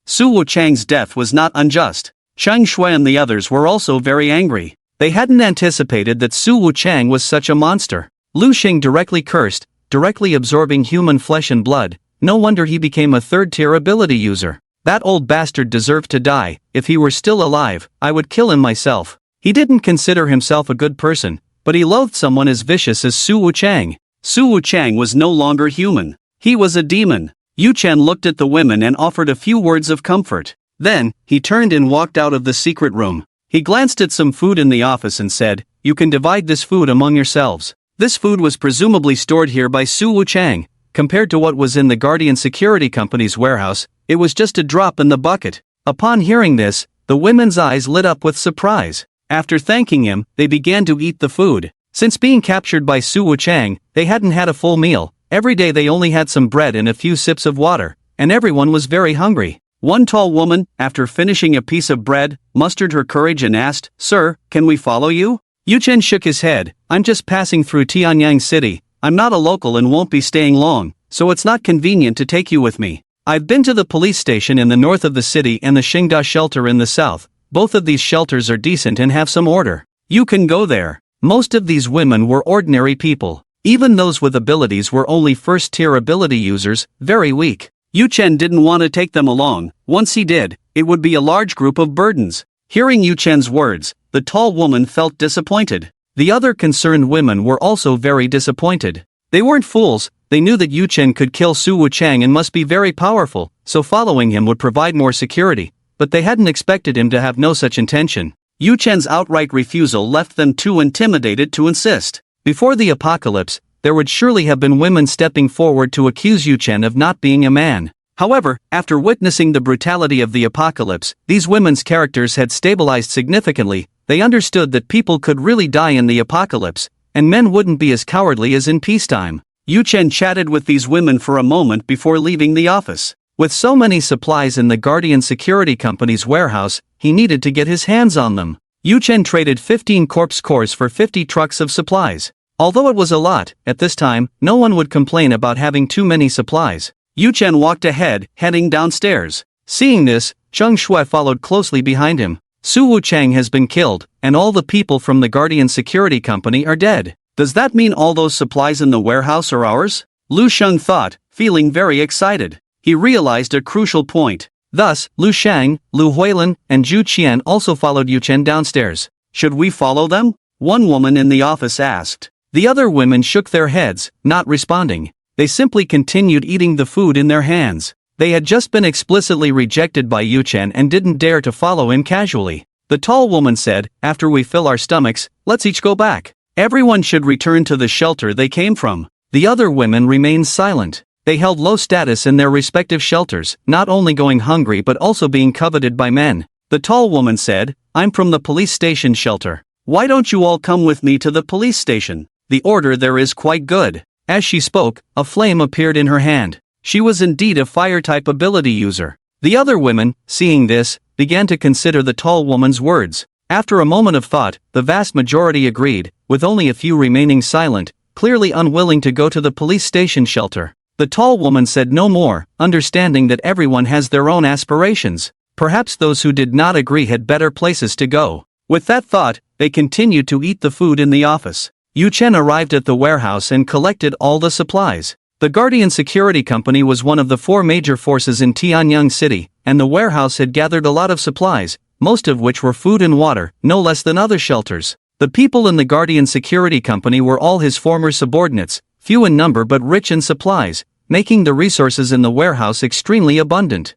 Su Wuchang's death was not unjust. Cheng Shui and the others were also very angry. They hadn't anticipated that Su Wuchang was such a monster. Lu Xing directly cursed, directly absorbing human flesh and blood. No wonder he became a third-tier ability user. That old bastard deserved to die. If he were still alive, I would kill him myself. He didn't consider himself a good person, but he loathed someone as vicious as Su Wuchang. Su Wuchang was no longer human. He was a demon. Yu Chen looked at the women and offered a few words of comfort. Then, he turned and walked out of the secret room. He glanced at some food in the office and said, "You can divide this food among yourselves." This food was presumably stored here by Su Wuchang. Compared to what was in the Guardian Security Company's warehouse, it was just a drop in the bucket. Upon hearing this, the women's eyes lit up with surprise. After thanking him, they began to eat the food. Since being captured by Su Wuchang, they hadn't had a full meal. Every day they only had some bread and a few sips of water, and everyone was very hungry. One tall woman, after finishing a piece of bread, mustered her courage and asked, "Sir, can we follow you?" Yu Chen shook his head. "I'm just passing through Tianyang City. I'm not a local and won't be staying long, so it's not convenient to take you with me. I've been to the police station in the north of the city and the Xingda shelter in the south. Both of these shelters are decent and have some order. You can go there." Most of these women were ordinary people. Even those with abilities were only first-tier ability users, very weak. Yu Chen didn't want to take them along. Once he did, it would be a large group of burdens. Hearing Yu Chen's words, the tall woman felt disappointed. The other concerned women were also very disappointed. They weren't fools. They knew that Yu Chen could kill Su Wuchang and must be very powerful, so following him would provide more security, but they hadn't expected him to have no such intention. Yu Chen's outright refusal left them too intimidated to insist. Before the apocalypse, there would surely have been women stepping forward to accuse Yu Chen of not being a man. However, after witnessing the brutality of the apocalypse, these women's characters had stabilized significantly. They understood that people could really die in the apocalypse, and men wouldn't be as cowardly as in peacetime. Yu Chen chatted with these women for a moment before leaving the office. With so many supplies in the Guardian Security Company's warehouse, he needed to get his hands on them. Yu Chen traded 15 corpse cores for 50 trucks of supplies. Although it was a lot, at this time, no one would complain about having too many supplies. Yu Chen walked ahead, heading downstairs. Seeing this, Cheng Shui followed closely behind him. Su Wuchang has been killed, and all the people from the Guardian Security Company are dead. Does that mean all those supplies in the warehouse are ours? Lu Sheng thought, feeling very excited. He realized a crucial point. Thus, Lu Shang, Lu Huilin, and Zhu Qian also followed Yu Chen downstairs. Should we follow them? One woman in the office asked. The other women shook their heads, not responding. They simply continued eating the food in their hands. They had just been explicitly rejected by Yu Chen and didn't dare to follow him casually. The tall woman said, "After we fill our stomachs, let's each go back. Everyone should return to the shelter they came from." The other women remained silent. They held low status in their respective shelters, not only going hungry but also being coveted by men. The tall woman said, "I'm from the police station shelter. Why don't you all come with me to the police station? The order there is quite good." As she spoke, a flame appeared in her hand. She was indeed a fire-type ability user. The other women, seeing this, began to consider the tall woman's words. After a moment of thought, the vast majority agreed, with only a few remaining silent, clearly unwilling to go to the police station shelter. The tall woman said no more, understanding that everyone has their own aspirations. Perhaps those who did not agree had better places to go. With that thought, they continued to eat the food in the office. Yu Chen arrived at the warehouse and collected all the supplies. The Guardian Security Company was one of the 4 major forces in Tianyang City, and the warehouse had gathered a lot of supplies, most of which were food and water, no less than other shelters. The people in the Guardian Security Company were all his former subordinates, few in number but rich in supplies, making the resources in the warehouse extremely abundant.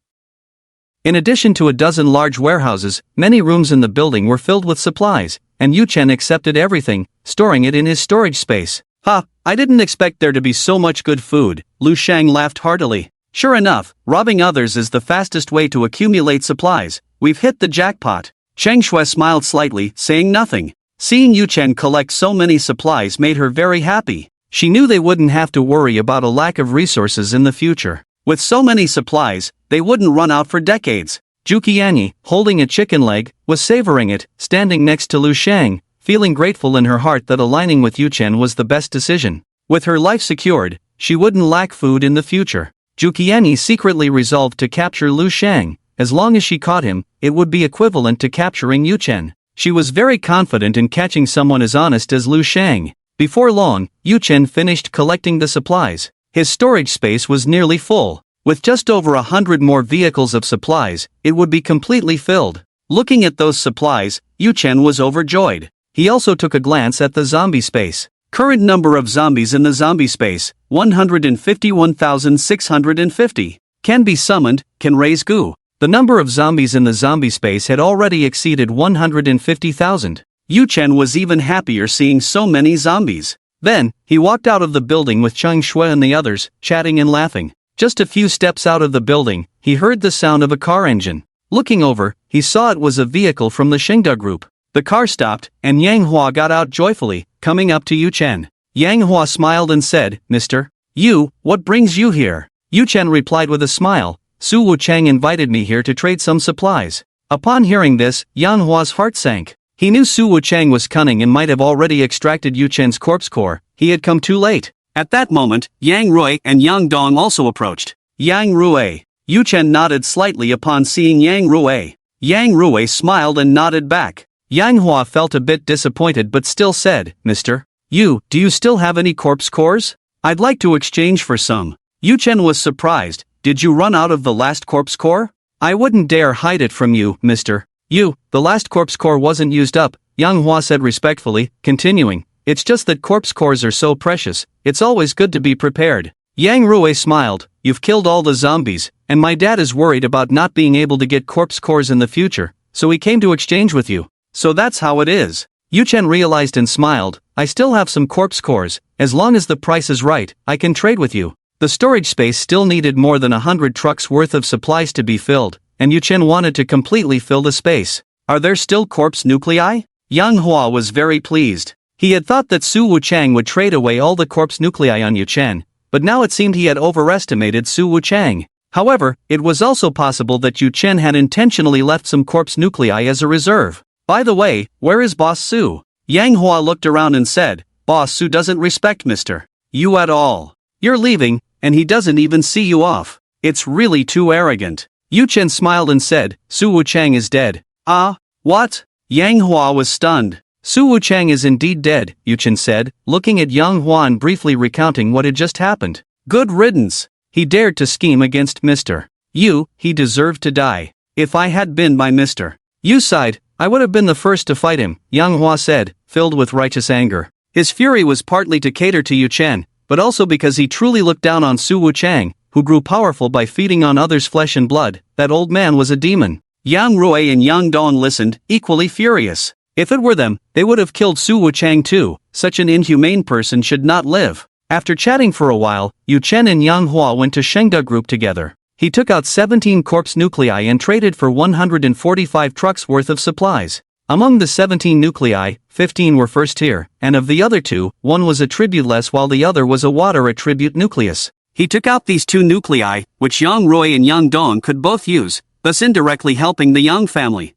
In addition to a dozen large warehouses, many rooms in the building were filled with supplies, and Yu Chen accepted everything, storing it in his storage space. "Ha, I didn't expect there to be so much good food," Lu Shang laughed heartily. "Sure enough, robbing others is the fastest way to accumulate supplies. We've hit the jackpot." Cheng Shui smiled slightly, saying nothing. Seeing Yu Chen collect so many supplies made her very happy. She knew they wouldn't have to worry about a lack of resources in the future. With so many supplies, they wouldn't run out for decades. Juqianyi, holding a chicken leg, was savoring it, standing next to Lu Shang, feeling grateful in her heart that aligning with Yu Chen was the best decision. With her life secured, she wouldn't lack food in the future. Juqianyi secretly resolved to capture Lu Shang. As long as she caught him, it would be equivalent to capturing Yu Chen. She was very confident in catching someone as honest as Lu Shang. Before long, Yu Chen finished collecting the supplies. His storage space was nearly full. With just over 100 more vehicles of supplies, it would be completely filled. Looking at those supplies, Yu Chen was overjoyed. He also took a glance at the zombie space. Current number of zombies in the zombie space, 151,650. Can be summoned, can raise goo. The number of zombies in the zombie space had already exceeded 150,000. Yu Chen was even happier seeing so many zombies. Then, he walked out of the building with Cheng Shui and the others, chatting and laughing. Just a few steps out of the building, he heard the sound of a car engine. Looking over, he saw it was a vehicle from the Shengda group. The car stopped, and Yang Hua got out joyfully, coming up to Yu Chen. Yang Hua smiled and said, "Mr. Yu, what brings you here?" Yu Chen replied with a smile, "Su Wuchang invited me here to trade some supplies." Upon hearing this, Yang Hua's heart sank. He knew Su Wuchang was cunning and might have already extracted Yu Chen's corpse core. He had come too late. At that moment, Yang Rui and Yang Dong also approached. Yang Rui. Yu Chen nodded slightly upon seeing Yang Rui. Yang Rui smiled and nodded back. Yang Hua felt a bit disappointed but still said, "Mr. Yu, do you still have any corpse cores? I'd like to exchange for some." Yu Chen was surprised. "Did you run out of the last corpse core?" "I wouldn't dare hide it from you, Mr. Yu, the last corpse core wasn't used up," Yang Hua said respectfully, continuing, "It's just that corpse cores are so precious, it's always good to be prepared." Yang Rui smiled, "You've killed all the zombies, and my dad is worried about not being able to get corpse cores in the future, so he came to exchange with you. So that's how it is." Yu Chen realized and smiled, "I still have some corpse cores, as long as the price is right, I can trade with you." The storage space still needed more than 100 trucks worth of supplies to be filled, and Yu Chen wanted to completely fill the space. "Are there still corpse nuclei?" Yang Hua was very pleased. He had thought that Su Wuchang would trade away all the corpse nuclei on Yu Chen, but now it seemed he had overestimated Su Wuchang. However, it was also possible that Yu Chen had intentionally left some corpse nuclei as a reserve. "By the way, where is Boss Su?" Yang Hua looked around and said, "Boss Su doesn't respect Mr. Yu at all. You're leaving, and he doesn't even see you off. It's really too arrogant." Yu Chen smiled and said, "Su Wuchang is dead." "Ah, what?" Yang Hua was stunned. "Su Wuchang is indeed dead," Yu Chen said, looking at Yang Hua and briefly recounting what had just happened. "Good riddance. He dared to scheme against Mr. Yu, he deserved to die. If I had been by Mr. Yu side, I would have been the first to fight him," Yang Hua said, filled with righteous anger. His fury was partly to cater to Yu Chen, but also because he truly looked down on Su Wuchang, who grew powerful by feeding on others' flesh and blood. That old man was a demon. Yang Rui and Yang Dong listened, equally furious. If it were them, they would have killed Su Wuchang too. Such an inhumane person should not live. After chatting for a while, Yu Chen and Yang Hua went to Shengda Group together. He took out 17 corpse nuclei and traded for 145 trucks worth of supplies. Among the 17 nuclei, 15 were first tier, and of the other two, one was attributeless while the other was a water attribute nucleus. He took out these two nuclei, which Yang Rui and Yang Dong could both use, thus indirectly helping the Yang family.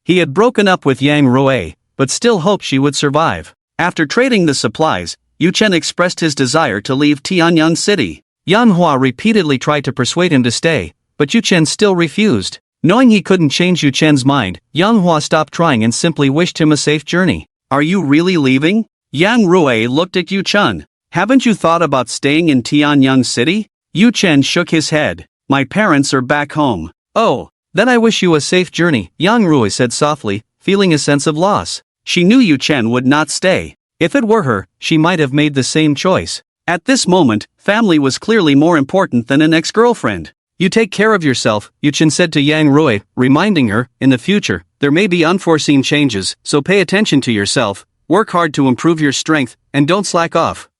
He had broken up with Yang Rui, but still hoped she would survive. After trading the supplies, Yu Chen expressed his desire to leave Tianyang City. Yang Hua repeatedly tried to persuade him to stay, but Yu Chen still refused. Knowing he couldn't change Yu Chen's mind, Yang Hua stopped trying and simply wished him a safe journey. Are you really leaving? Yang Rui looked at Yu Chen. Haven't you thought about staying in Tianyang City? Yu Chen shook his head. My parents are back home. Oh, then I wish you a safe journey, Yang Rui said softly, feeling a sense of loss. She knew Yu Chen would not stay. If it were her, she might have made the same choice. At this moment, family was clearly more important than an ex-girlfriend. You take care of yourself, Yu Chen said to Yang Rui, reminding her, in the future, there may be unforeseen changes, so pay attention to yourself, work hard to improve your strength, and don't slack off.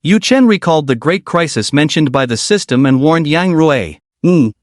Yu Chen recalled the great crisis mentioned by the system and warned Yang Rui.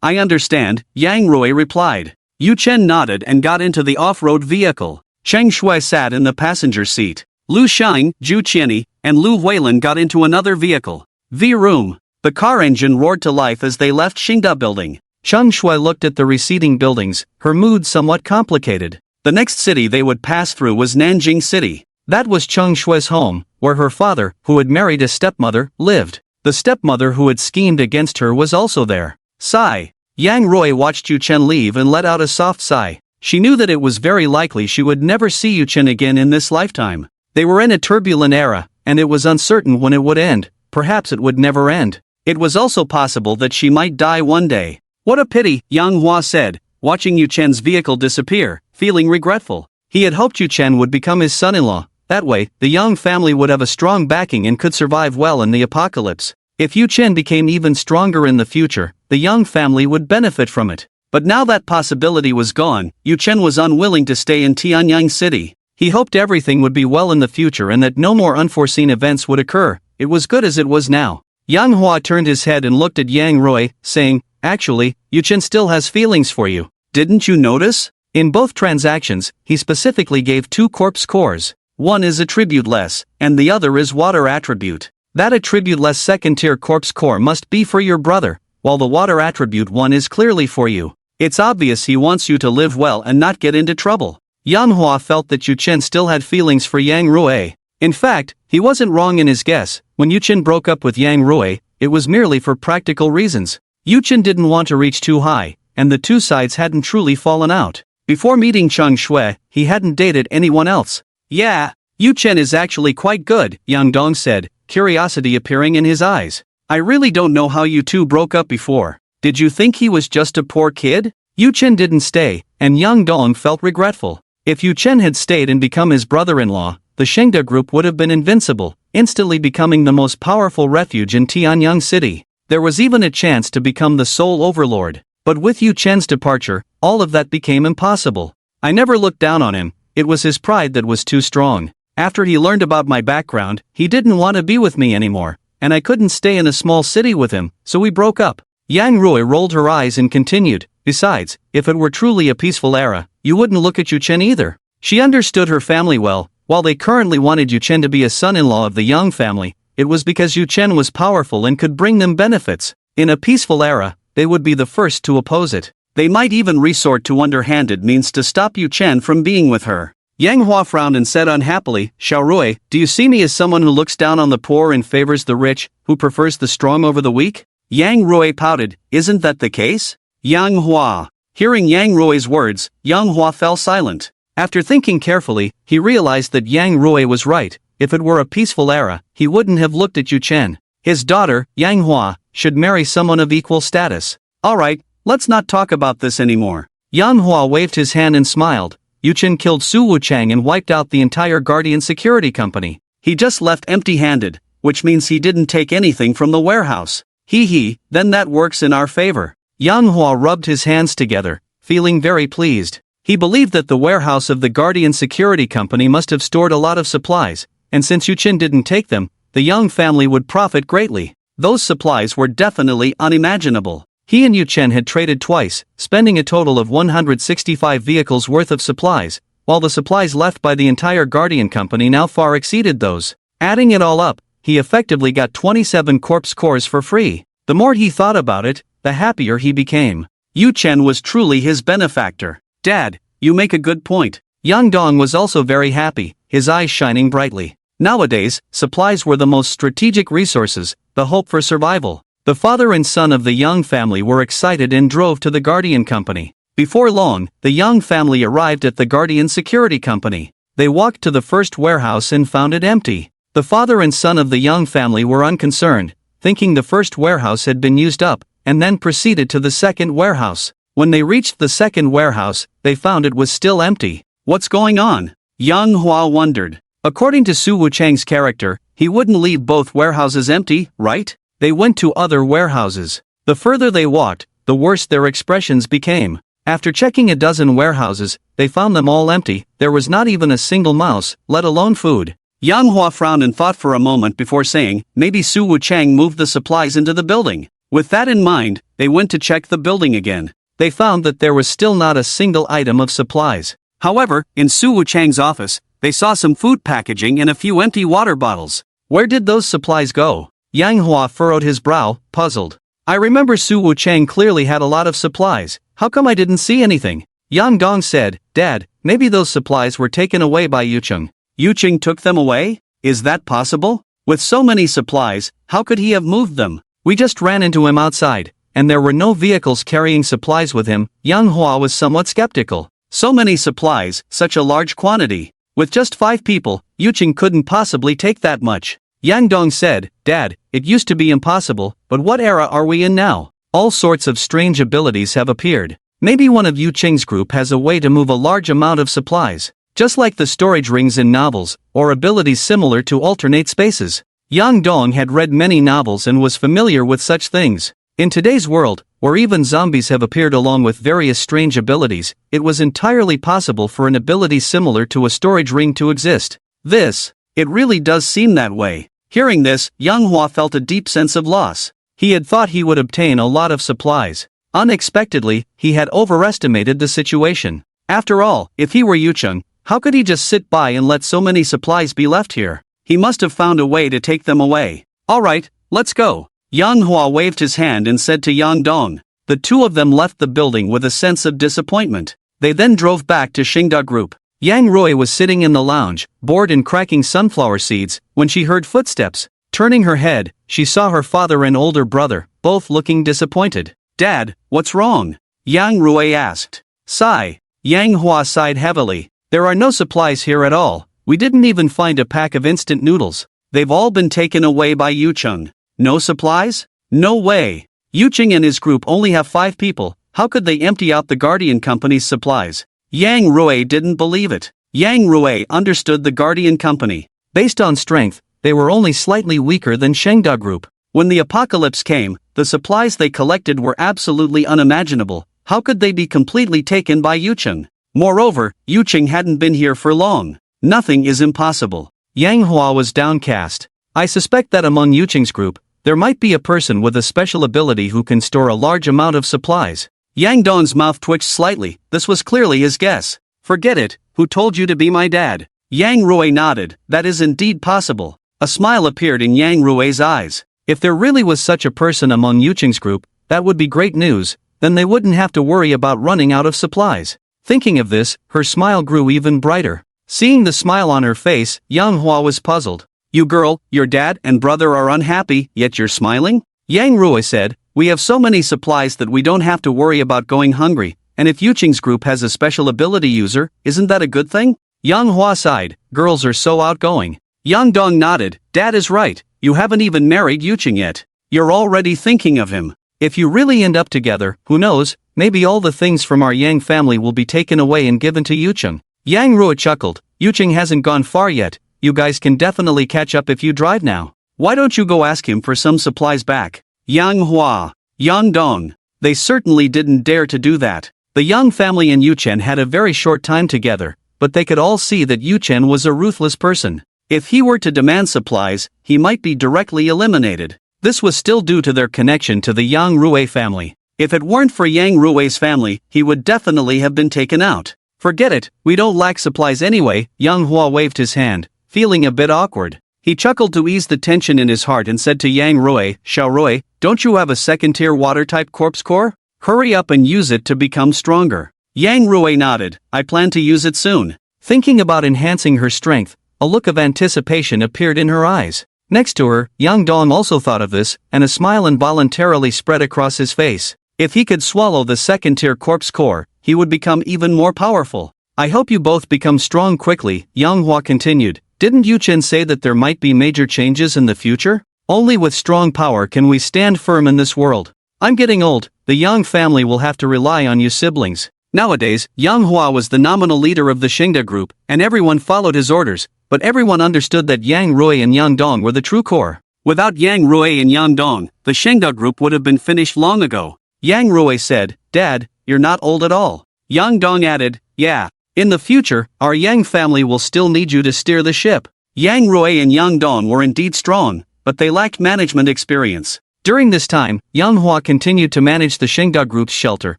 I understand, Yang Rui replied. Yu Chen nodded and got into the off-road vehicle. Cheng Shui sat in the passenger seat. Lu Shang, Zhu Qianyi, and Lu Huilin got into another vehicle. V-Room. The car engine roared to life as they left Xingda Building. Cheng Shui looked at the receding buildings, her mood somewhat complicated. The next city they would pass through was Nanjing City. That was Cheng Shui's home, where her father, who had married a stepmother, lived. The stepmother who had schemed against her was also there. Sigh. Yang Rui watched Yu Chen leave and let out a soft sigh. She knew that it was very likely she would never see Yu Chen again in this lifetime. They were in a turbulent era, and it was uncertain when it would end. Perhaps it would never end. It was also possible that she might die one day. What a pity, Yang Hua said, watching Yu Chen's vehicle disappear, feeling regretful. He had hoped Yu Chen would become his son-in-law. That way, the Yang family would have a strong backing and could survive well in the apocalypse. If Yu Chen became even stronger in the future, the Yang family would benefit from it. But now that possibility was gone, Yu Chen was unwilling to stay in Tianyang City. He hoped everything would be well in the future and that no more unforeseen events would occur. It was good as it was now. Yang Hua turned his head and looked at Yang Rui, saying, Actually, Yu Chen still has feelings for you. Didn't you notice? In both transactions, he specifically gave 2 corpse cores. One is attribute-less, and the other is water attribute. That attribute-less second-tier corpse core must be for your brother, while the water attribute one is clearly for you. It's obvious he wants you to live well and not get into trouble. Yang Hua felt that Yu Chen still had feelings for Yang Rui. In fact, he wasn't wrong in his guess. When Yu Chen broke up with Yang Rui, it was merely for practical reasons. Yu Chen didn't want to reach too high, and the two sides hadn't truly fallen out. Before meeting Cheng Shui, he hadn't dated anyone else. Yeah, Yu Chen is actually quite good, Yang Dong said, curiosity appearing in his eyes. I really don't know how you two broke up before. Did you think he was just a poor kid? Yu Chen didn't stay, and Yang Dong felt regretful. If Yu Chen had stayed and become his brother-in-law, the Shengda group would have been invincible, instantly becoming the most powerful refuge in Tianyang City. There was even a chance to become the sole overlord. But with Yu Chen's departure, all of that became impossible. I never looked down on him, it was his pride that was too strong. After he learned about my background, he didn't want to be with me anymore, and I couldn't stay in a small city with him, so we broke up. Yang Rui rolled her eyes and continued, besides, if it were truly a peaceful era, you wouldn't look at Yu Chen either. She understood her family well. While they currently wanted Yu Chen to be a son-in-law of the Yang family, it was because Yu Chen was powerful and could bring them benefits. In a peaceful era, they would be the first to oppose it. They might even resort to underhanded means to stop Yu Chen from being with her. Yang Hua frowned and said unhappily, Xiaorui, do you see me as someone who looks down on the poor and favors the rich, who prefers the strong over the weak? Yang Rui pouted, isn't that the case? Yang Hua. Hearing Yang Rui's words, Yang Hua fell silent. After thinking carefully, he realized that Yang Rui was right. If it were a peaceful era, he wouldn't have looked at Yu Chen. His daughter, Yang Hua, should marry someone of equal status. Alright, let's not talk about this anymore. Yang Hua waved his hand and smiled. Yu Chen killed Su Wuchang and wiped out the entire Guardian Security Company. He just left empty-handed, which means he didn't take anything from the warehouse. Then that works in our favor. Yang Hua rubbed his hands together, feeling very pleased. He believed that the warehouse of the Guardian Security Company must have stored a lot of supplies, and since Yu Chen didn't take them, the Yang family would profit greatly. Those supplies were definitely unimaginable. He and Yu Chen had traded twice, spending a total of 165 vehicles worth of supplies, while the supplies left by the entire Guardian Company now far exceeded those. Adding it all up, he effectively got 27 corpse cores for free. The more he thought about it, the happier he became. Yu Chen was truly his benefactor. Dad, you make a good point. Yang Dong was also very happy, his eyes shining brightly. Nowadays, supplies were the most strategic resources, the hope for survival. The father and son of the Yang family were excited and drove to the Guardian Company. Before long, the Yang family arrived at the Guardian Security Company. They walked to the first warehouse and found it empty. The father and son of the Yang family were unconcerned, thinking the first warehouse had been used up, and then proceeded to the second warehouse. When they reached the second warehouse, they found it was still empty. What's going on? Yang Hua wondered. According to Su Wuchang's character, he wouldn't leave both warehouses empty, right? They went to other warehouses. The further they walked, the worse their expressions became. After checking a dozen warehouses, they found them all empty. There was not even a single mouse, let alone food. Yang Hua frowned and thought for a moment before saying, maybe Su Wuchang moved the supplies into the building. With that in mind, they went to check the building again. They found that there was still not a single item of supplies. However, in Su Wuchang's office, they saw some food packaging and a few empty water bottles. Where did those supplies go? Yang Hua furrowed his brow, puzzled. I remember Su Wuchang clearly had a lot of supplies. How come I didn't see anything? Yang Dong said, Dad, maybe those supplies were taken away by Yucheng. Yucheng took them away? Is that possible? With so many supplies, how could he have moved them? We just ran into him outside, and there were no vehicles carrying supplies with him. Yang Hua was somewhat skeptical. So many supplies, such a large quantity. With just 5 people, Yucheng couldn't possibly take that much. Yang Dong said, Dad, it used to be impossible, but what era are we in now? All sorts of strange abilities have appeared. Maybe one of Yucheng's group has a way to move a large amount of supplies, just like the storage rings in novels, or abilities similar to alternate spaces. Yang Dong had read many novels and was familiar with such things. In today's world, where even zombies have appeared along with various strange abilities, it was entirely possible for an ability similar to a storage ring to exist. It really does seem that way. Hearing this, Yang Hua felt a deep sense of loss. He had thought he would obtain a lot of supplies. Unexpectedly, he had overestimated the situation. After all, if he were Yucheng, how could he just sit by and let so many supplies be left here? He must have found a way to take them away. Alright, let's go. Yang Hua waved his hand and said to Yang Dong. The two of them left the building with a sense of disappointment. They then drove back to Xingda Group. Yang Rui was sitting in the lounge, bored and cracking sunflower seeds, when she heard footsteps. Turning her head, she saw her father and older brother, both looking disappointed. Dad, what's wrong? Yang Rui asked. Sigh. Yang Hua sighed heavily. There are no supplies here at all. We didn't even find a pack of instant noodles. They've all been taken away by Yucheng. No supplies? No way. Yucheng and his group only have 5 people. How could they empty out the Guardian Company's supplies? Yang Rui didn't believe it. Yang Rui understood the Guardian Company. Based on strength, they were only slightly weaker than Shengda Group. When the apocalypse came, the supplies they collected were absolutely unimaginable. How could they be completely taken by Yucheng? Moreover, Yucheng hadn't been here for long. Nothing is impossible. Yang Hua was downcast. I suspect that among Yucheng's group, there might be a person with a special ability who can store a large amount of supplies. Yang Dong's mouth twitched slightly. This was clearly his guess. Forget it, who told you to be my dad? Yang Rui nodded. That is indeed possible. A smile appeared in Yang Rui's eyes. If there really was such a person among Yucheng's group, that would be great news, then they wouldn't have to worry about running out of supplies. Thinking of this, her smile grew even brighter. Seeing the smile on her face, Yang Hua was puzzled. You girl, your dad and brother are unhappy, yet you're smiling? Yang Rui said, we have so many supplies that we don't have to worry about going hungry, and if Yucheng's group has a special ability user, isn't that a good thing? Yang Hua sighed, girls are so outgoing. Yang Dong nodded, Dad is right, you haven't even married Yucheng yet. You're already thinking of him. If you really end up together, who knows, maybe all the things from our Yang family will be taken away and given to Yucheng. Yang Rui chuckled, Yucheng hasn't gone far yet, you guys can definitely catch up if you drive now. Why don't you go ask him for some supplies back? Yang Hua, Yang Dong, they certainly didn't dare to do that. The Yang family and Yuchen had a very short time together, but they could all see that Yuchen was a ruthless person. If he were to demand supplies, he might be directly eliminated. This was still due to their connection to the Yang Rui family. If it weren't for Yang Rui's family, he would definitely have been taken out. Forget it, we don't lack supplies anyway. Yang Hua waved his hand, feeling a bit awkward. He chuckled to ease the tension in his heart and said to Yang Rui, Xiao Rui, don't you have a second-tier water-type corpse core? Hurry up and use it to become stronger. Yang Rui nodded, I plan to use it soon. Thinking about enhancing her strength, a look of anticipation appeared in her eyes. Next to her, Yang Dong also thought of this, and a smile involuntarily spread across his face. If he could swallow the second-tier corpse core, he would become even more powerful. I hope you both become strong quickly, Yang Hua continued. Didn't Yu Chen say that there might be major changes in the future? Only with strong power can we stand firm in this world. I'm getting old, the Yang family will have to rely on you siblings. Nowadays, Yang Hua was the nominal leader of the Xingda group, and everyone followed his orders, but everyone understood that Yang Rui and Yang Dong were the true core. Without Yang Rui and Yang Dong, the Xingda group would have been finished long ago. Yang Rui said, Dad, you're not old at all. Yang Dong added, yeah. In the future, our Yang family will still need you to steer the ship. Yang Rui and Yang Dong were indeed strong, but they lacked management experience. During this time, Yang Hua continued to manage the Xingda group's shelter,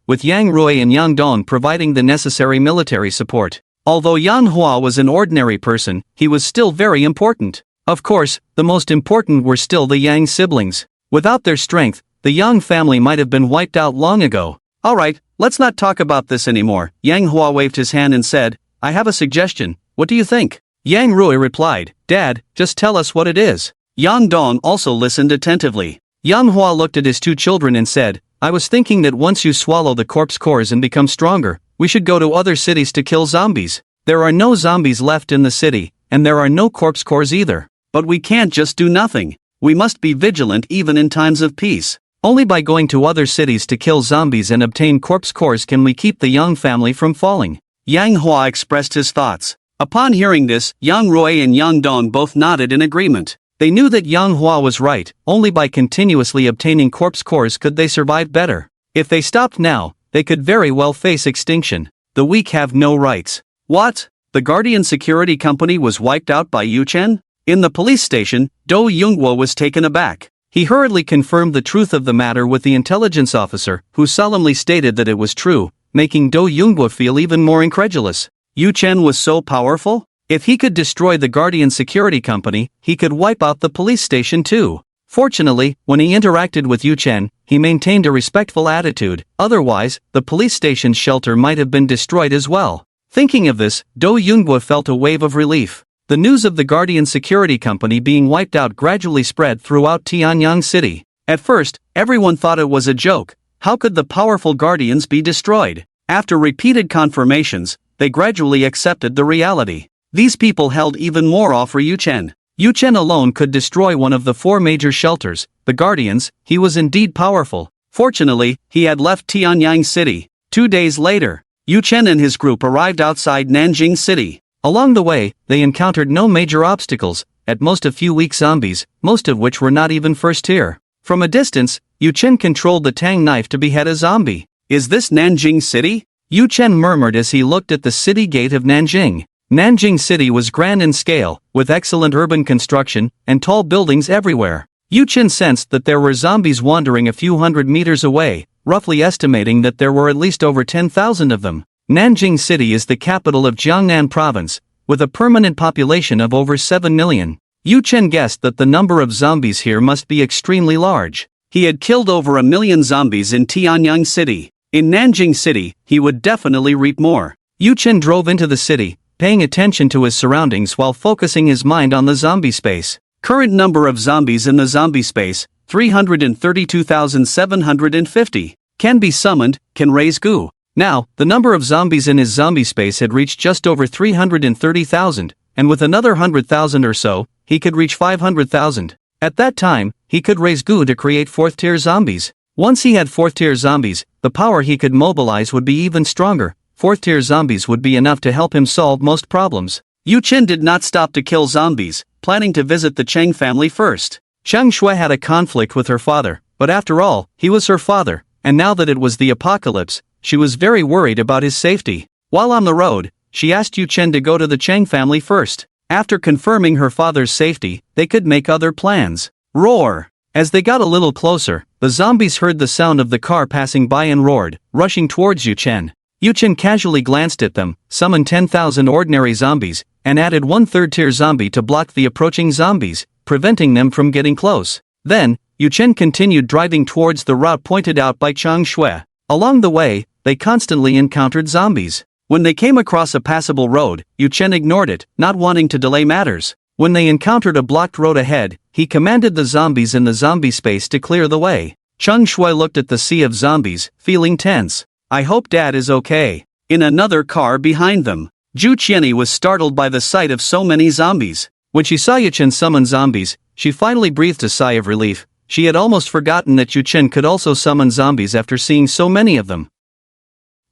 with Yang Rui and Yang Dong providing the necessary military support. Although Yang Hua was an ordinary person, he was still very important. Of course, the most important were still the Yang siblings. Without their strength, the Yang family might have been wiped out long ago. Alright, let's not talk about this anymore. Yang Hua waved his hand and said, I have a suggestion, what do you think? Yang Rui replied, Dad, just tell us what it is. Yang Dong also listened attentively. Yang Hua looked at his two children and said, I was thinking that once you swallow the corpse cores and become stronger, we should go to other cities to kill zombies. There are no zombies left in the city, and there are no corpse cores either. But we can't just do nothing. We must be vigilant even in times of peace. Only by going to other cities to kill zombies and obtain corpse cores can we keep the Yang family from falling. Yang Hua expressed his thoughts. Upon hearing this, Yang Rui and Yang Dong both nodded in agreement. They knew that Yang Hua was right, only by continuously obtaining corpse cores could they survive better. If they stopped now, they could very well face extinction. The weak have no rights. What? The Guardian Security Company was wiped out by Yu Chen? In the police station, Do Yunguo was taken aback. He hurriedly confirmed the truth of the matter with the intelligence officer, who solemnly stated that it was true, making Do Yunguo feel even more incredulous. Yu Chen was so powerful? If he could destroy the Guardian Security Company, he could wipe out the police station too. Fortunately, when he interacted with Yu Chen, he maintained a respectful attitude, otherwise, the police station's shelter might have been destroyed as well. Thinking of this, Do Yunguo felt a wave of relief. The news of the Guardian Security Company being wiped out gradually spread throughout Tianyang City. At first, everyone thought it was a joke. How could the powerful Guardians be destroyed? After repeated confirmations, they gradually accepted the reality. These people held even more awe for Yu Chen. Yu Chen alone could destroy one of the four major shelters, the Guardians. He was indeed powerful. Fortunately, he had left Tianyang City. 2 days later, Yu Chen and his group arrived outside Nanjing City. Along the way, they encountered no major obstacles, at most a few weak zombies, most of which were not even first tier. From a distance, Yu Chen controlled the tang knife to behead a zombie. Is this Nanjing City? Yu Chen murmured as he looked at the city gate of Nanjing. Nanjing City was grand in scale, with excellent urban construction, and tall buildings everywhere. Yu Chen sensed that there were zombies wandering a few hundred meters away, roughly estimating that there were at least over 10,000 of them. Nanjing City is the capital of Jiangnan Province, with a permanent population of over 7 million. Yu Chen guessed that the number of zombies here must be extremely large. He had killed over 1 million zombies in Tianyang City. In Nanjing City, he would definitely reap more. Yu Chen drove into the city, paying attention to his surroundings while focusing his mind on the zombie space. Current number of zombies in the zombie space, 332,750. Can be summoned, can raise goo. Now, the number of zombies in his zombie space had reached just over 330,000, and with another 100,000 or so, he could reach 500,000. At that time, he could raise goo to create 4th tier zombies. Once he had 4th tier zombies, the power he could mobilize would be even stronger. 4th tier zombies would be enough to help him solve most problems. Yu Chen did not stop to kill zombies, planning to visit the Cheng family first. Cheng Shui had a conflict with her father, but after all, he was her father, and now that it was the apocalypse, she was very worried about his safety. While on the road, she asked Yu Chen to go to the Cheng family first. After confirming her father's safety, they could make other plans. Roar! As they got a little closer, the zombies heard the sound of the car passing by and roared, rushing towards Yu Chen. Yu Chen casually glanced at them, summoned 10,000 ordinary zombies, and added one third-tier zombie to block the approaching zombies, preventing them from getting close. Then, Yu Chen continued driving towards the route pointed out by Chang Shui. Along the way, they constantly encountered zombies. When they came across a passable road, Yu Chen ignored it, not wanting to delay matters. When they encountered a blocked road ahead, he commanded the zombies in the zombie space to clear the way. Chang Shui looked at the sea of zombies, feeling tense. I hope Dad is okay. In another car behind them, Zhu Qianyi was startled by the sight of so many zombies. When she saw Yu Chen summon zombies, she finally breathed a sigh of relief. She had almost forgotten that Yu Chen could also summon zombies after seeing so many of them.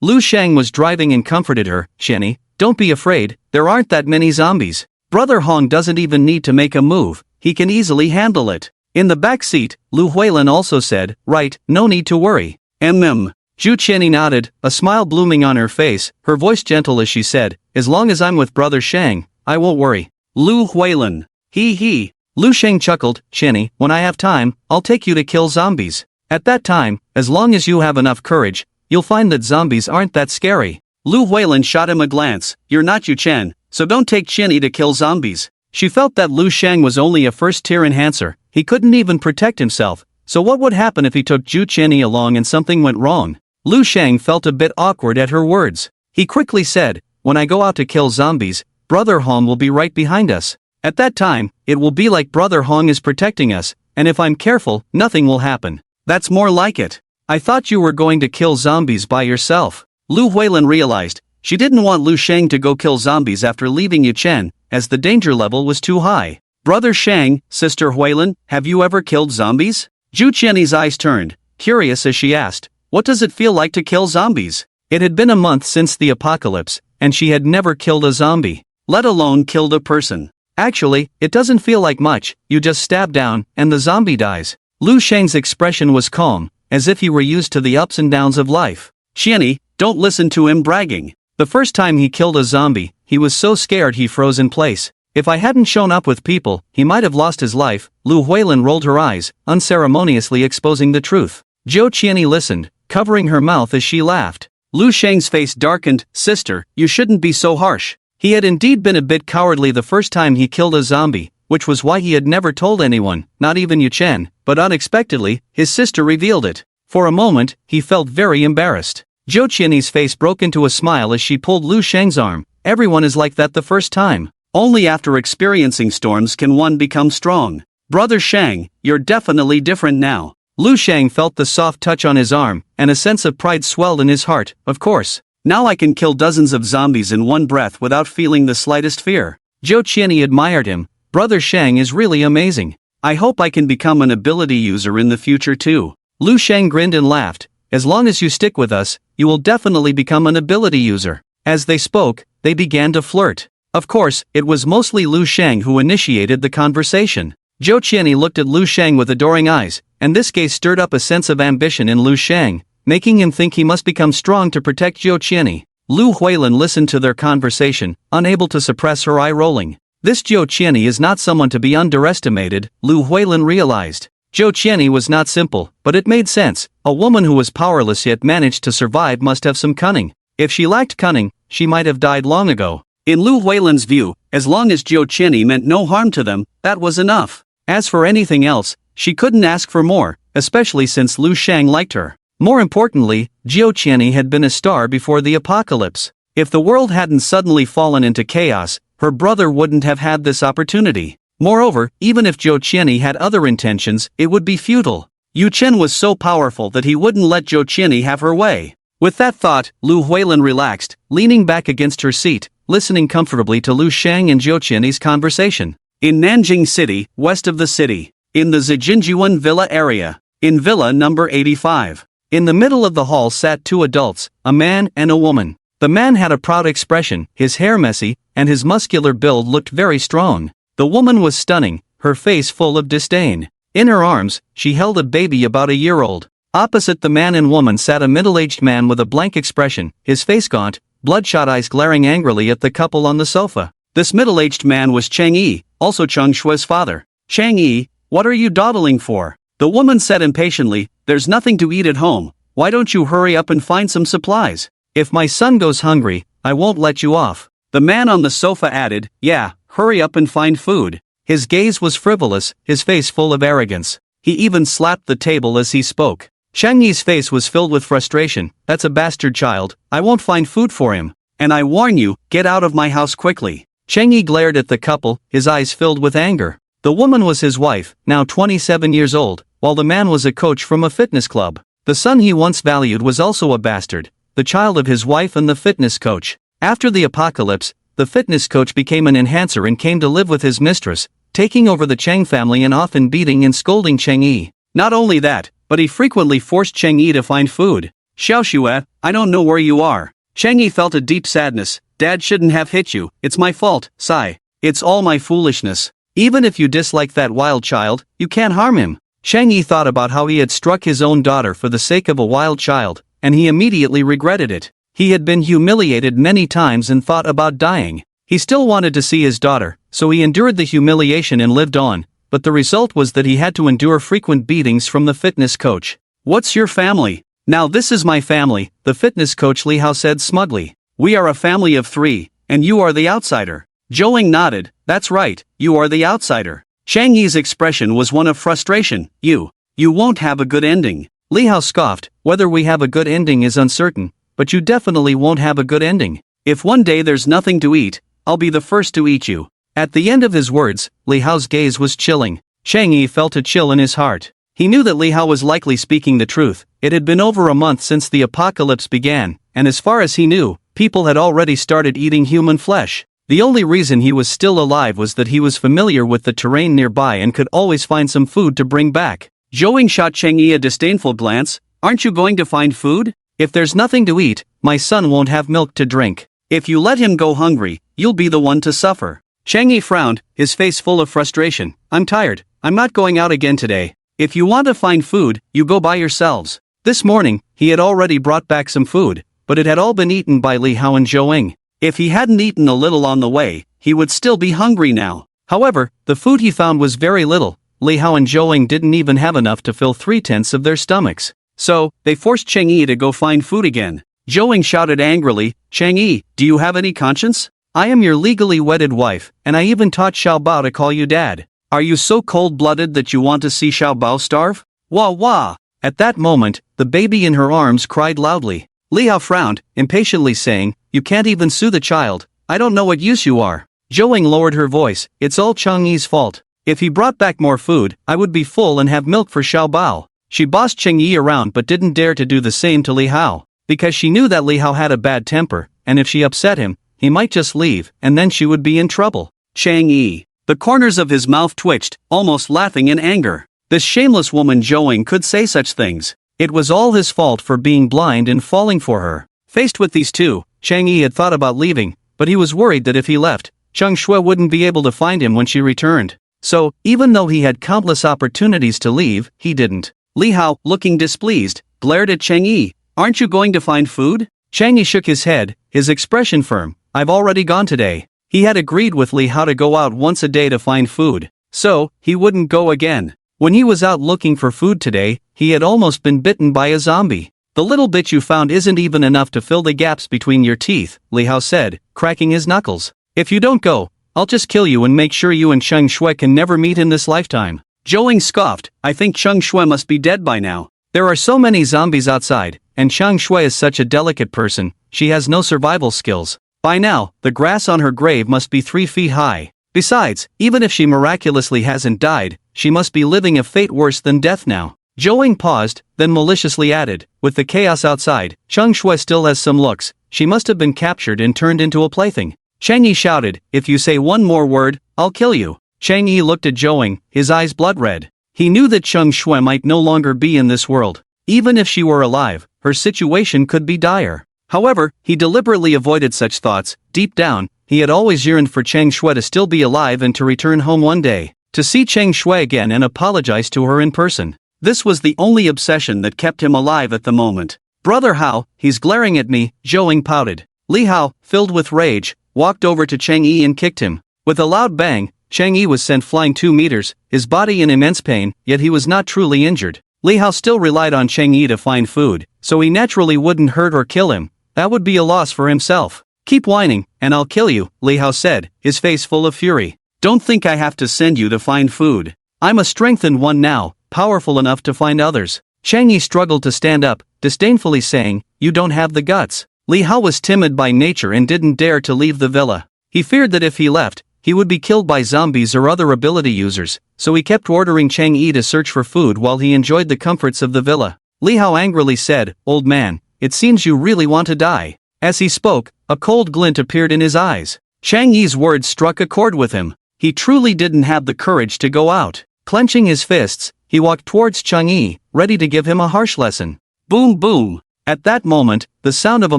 Lu Shang was driving and comforted her. Qianyi, don't be afraid, there aren't that many zombies. Brother Hong doesn't even need to make a move, he can easily handle it. In the back seat, Lu Huilin also said, right, no need to worry. Zhu Qianyi nodded, a smile blooming on her face, her voice gentle as she said, as long as I'm with Brother Shang, I won't worry. Lu Huilin. He. Lu Shang chuckled, Qianyi, when I have time, I'll take you to kill zombies. At that time, as long as you have enough courage, you'll find that zombies aren't that scary. Lu Huilin shot him a glance, you're not Yu Chen, so don't take Qianyi to kill zombies. She felt that Lu Shang was only a first-tier enhancer, he couldn't even protect himself, so what would happen if he took Zhu Qianyi along and something went wrong? Lu Shang felt a bit awkward at her words. He quickly said, when I go out to kill zombies, Brother Hong will be right behind us. At that time, it will be like Brother Hong is protecting us, and if I'm careful, nothing will happen. That's more like it. I thought you were going to kill zombies by yourself. Lu Huilin realized, she didn't want Lu Shang to go kill zombies after leaving Yu Chen, as the danger level was too high. Brother Shang, Sister Huilin, have you ever killed zombies? Zhu Qianyi's eyes turned, curious as she asked, what does it feel like to kill zombies? It had been a month since the apocalypse, and she had never killed a zombie, let alone killed a person. Actually, it doesn't feel like much, you just stab down, and the zombie dies. Lu Shang's expression was calm, as if he were used to the ups and downs of life. Qianyi, don't listen to him bragging. The first time he killed a zombie, he was so scared he froze in place. If I hadn't shown up with people, he might have lost his life. Lu Huilin rolled her eyes, unceremoniously exposing the truth. Zhou Qianyi listened, covering her mouth as she laughed. Lu Shang's face darkened, sister, you shouldn't be so harsh. He had indeed been a bit cowardly the first time he killed a zombie, which was why he had never told anyone, not even Yu Chen, but unexpectedly, his sister revealed it. For a moment, he felt very embarrassed. Zhou Qianyi's face broke into a smile as she pulled Lu Shang's arm. Everyone is like that the first time. Only after experiencing storms can one become strong. Brother Shang, you're definitely different now. Lu Shang felt the soft touch on his arm, and a sense of pride swelled in his heart, of course. Now I can kill dozens of zombies in one breath without feeling the slightest fear. Zhou Qianyi admired him. Brother Shang is really amazing. I hope I can become an ability user in the future too. Lu Shang grinned and laughed. As long as you stick with us, you will definitely become an ability user. As they spoke, they began to flirt. Of course, it was mostly Lu Shang who initiated the conversation. Zhou Qianyi looked at Lu Shang with adoring eyes, and this gaze stirred up a sense of ambition in Lu Shang, making him think he must become strong to protect Zhou Qianyi. Lu Huilin listened to their conversation, unable to suppress her eye rolling. This Zhou Qianyi is not someone to be underestimated, Lu Huilin realized. Zhou Qianyi was not simple, but it made sense. A woman who was powerless yet managed to survive must have some cunning. If she lacked cunning, she might have died long ago. In Lu Huilin's view, as long as Zhou Qianyi meant no harm to them, that was enough. As for anything else, she couldn't ask for more, especially since Lu Shang liked her. More importantly, Zhou Qianyi had been a star before the apocalypse. If the world hadn't suddenly fallen into chaos, her brother wouldn't have had this opportunity. Moreover, even if Zhou Qianyi had other intentions, it would be futile. Yu Chen was so powerful that he wouldn't let Zhou Qianyi have her way. With that thought, Lu Huilin relaxed, leaning back against her seat, listening comfortably to Lu Shang and Zhou Qianyi's conversation. In Nanjing City, west of the city. In the Zijinjuan Villa area. In Villa number 85. In the middle of the hall sat two adults, a man and a woman. The man had a proud expression, his hair messy, and his muscular build looked very strong. The woman was stunning, her face full of disdain. In her arms, she held a baby about a year old. Opposite the man and woman sat a middle-aged man with a blank expression, his face gaunt, bloodshot eyes glaring angrily at the couple on the sofa. This middle-aged man was Chang Yi, also Chang Shui's father. Chang Yi, what are you dawdling for? The woman said impatiently, "There's nothing to eat at home, why don't you hurry up and find some supplies? If my son goes hungry, I won't let you off." The man on the sofa added, "Yeah, hurry up and find food." His gaze was frivolous, his face full of arrogance. He even slapped the table as he spoke. Chang Yi's face was filled with frustration. "That's a bastard child, I won't find food for him. And I warn you, get out of my house quickly." Chang Yi glared at the couple, his eyes filled with anger. The woman was his wife, now 27 years old, while the man was a coach from a fitness club. The son he once valued was also a bastard, the child of his wife and the fitness coach. After the apocalypse, the fitness coach became an enhancer and came to live with his mistress, taking over the Chang family and often beating and scolding Chang Yi. Not only that, but he frequently forced Chang Yi to find food. "Xiao Xue, I don't know where you are." Chang Yi felt a deep sadness. "Dad shouldn't have hit you, it's my fault, sigh. It's all my foolishness. Even if you dislike that wild child, you can't harm him." Chang Yi thought about how he had struck his own daughter for the sake of a wild child, and he immediately regretted it. He had been humiliated many times and thought about dying. He still wanted to see his daughter, so he endured the humiliation and lived on, but the result was that he had to endure frequent beatings from the fitness coach. "What's your family?" "Now this is my family," the fitness coach Li Hao said smugly. "We are a family of 3, and you are the outsider." Zhou nodded. "That's right, you are the outsider." Chang Yi's expression was one of frustration. You won't have a good ending." Li Hao scoffed. "Whether we have a good ending is uncertain, but you definitely won't have a good ending. If one day there's nothing to eat, I'll be the first to eat you." At the end of his words, Li Hao's gaze was chilling. Chang Yi felt a chill in his heart. He knew that Li Hao was likely speaking the truth. It had been over a month since the apocalypse began, and as far as he knew, people had already started eating human flesh. The only reason he was still alive was that he was familiar with the terrain nearby and could always find some food to bring back. Zhou shot Chang Yi a disdainful glance. "Aren't you going to find food? If there's nothing to eat, my son won't have milk to drink. If you let him go hungry, you'll be the one to suffer." Chang Yi frowned, his face full of frustration. "I'm tired, I'm not going out again today. If you want to find food, you go by yourselves." This morning, he had already brought back some food, but it had all been eaten by Li Hao and Zhou. If he hadn't eaten a little on the way, he would still be hungry now. However, the food he found was very little. Li Hao and Zhou didn't even have enough to fill 3/10 of their stomachs. So, they forced Chang Yi to go find food again. Zhou shouted angrily, "Chang Yi, do you have any conscience? I am your legally wedded wife, and I even taught Xiao Bao to call you dad. Are you so cold-blooded that you want to see Xiao Bao starve? Wah wah!" At that moment, the baby in her arms cried loudly. Li Hao frowned, impatiently saying, "You can't even soothe a child, I don't know what use you are." Zhou lowered her voice, "It's all Chang Yi's fault. If he brought back more food, I would be full and have milk for Xiao Bao." She bossed Chang Yi around but didn't dare to do the same to Li Hao, because she knew that Li Hao had a bad temper, and if she upset him, he might just leave, and then she would be in trouble. Chang Yi. The corners of his mouth twitched, almost laughing in anger. This shameless woman Zhou could say such things. It was all his fault for being blind and falling for her. Faced with these two, Chang Yi had thought about leaving, but he was worried that if he left, Chang Shui wouldn't be able to find him when she returned. So, even though he had countless opportunities to leave, he didn't. Li Hao, looking displeased, glared at Chang Yi. "Aren't you going to find food?" Chang Yi shook his head, his expression firm. "I've already gone today." He had agreed with Li Hao to go out once a day to find food, so, he wouldn't go again. When he was out looking for food today, he had almost been bitten by a zombie. "The little bit you found isn't even enough to fill the gaps between your teeth," Li Hao said, cracking his knuckles. "If you don't go, I'll just kill you and make sure you and Cheng Shui can never meet in this lifetime." Zhou scoffed. "I think Cheng Shui must be dead by now. There are so many zombies outside, and Cheng Shui is such a delicate person, she has no survival skills. By now, the grass on her grave must be 3 feet high. Besides, even if she miraculously hasn't died, she must be living a fate worse than death now." Zhou paused, then maliciously added, "With the chaos outside, Cheng Shui still has some looks, she must have been captured and turned into a plaything." Chang Yi shouted, "If you say one more word, I'll kill you." Chang Yi looked at Zhou, his eyes blood red. He knew that Cheng Shui might no longer be in this world. Even if she were alive, her situation could be dire. However, he deliberately avoided such thoughts. Deep down, he had always yearned for Cheng Shui to still be alive and to return home one day, to see Cheng Shui again and apologize to her in person. This was the only obsession that kept him alive at the moment. "Brother Hao, he's glaring at me," Zhou pouted. Li Hao, filled with rage, walked over to Cheng Yi and kicked him. With a loud bang, Chang Yi was sent flying 2 meters, his body in immense pain, yet he was not truly injured. Li Hao still relied on Chang Yi to find food, so he naturally wouldn't hurt or kill him. That would be a loss for himself. Keep whining, and I'll kill you, Li Hao said, his face full of fury. Don't think I have to send you to find food. I'm a strengthened one now, powerful enough to find others. Chang Yi struggled to stand up, disdainfully saying, you don't have the guts. Li Hao was timid by nature and didn't dare to leave the villa. He feared that if he left, he would be killed by zombies or other ability users, so he kept ordering Chang Yi to search for food while he enjoyed the comforts of the villa. Li Hao angrily said, old man, it seems you really want to die. As he spoke, a cold glint appeared in his eyes. Chang Yi's words struck a chord with him. He truly didn't have the courage to go out. Clenching his fists, he walked towards Chang Yi, ready to give him a harsh lesson. Boom boom! At that moment, the sound of a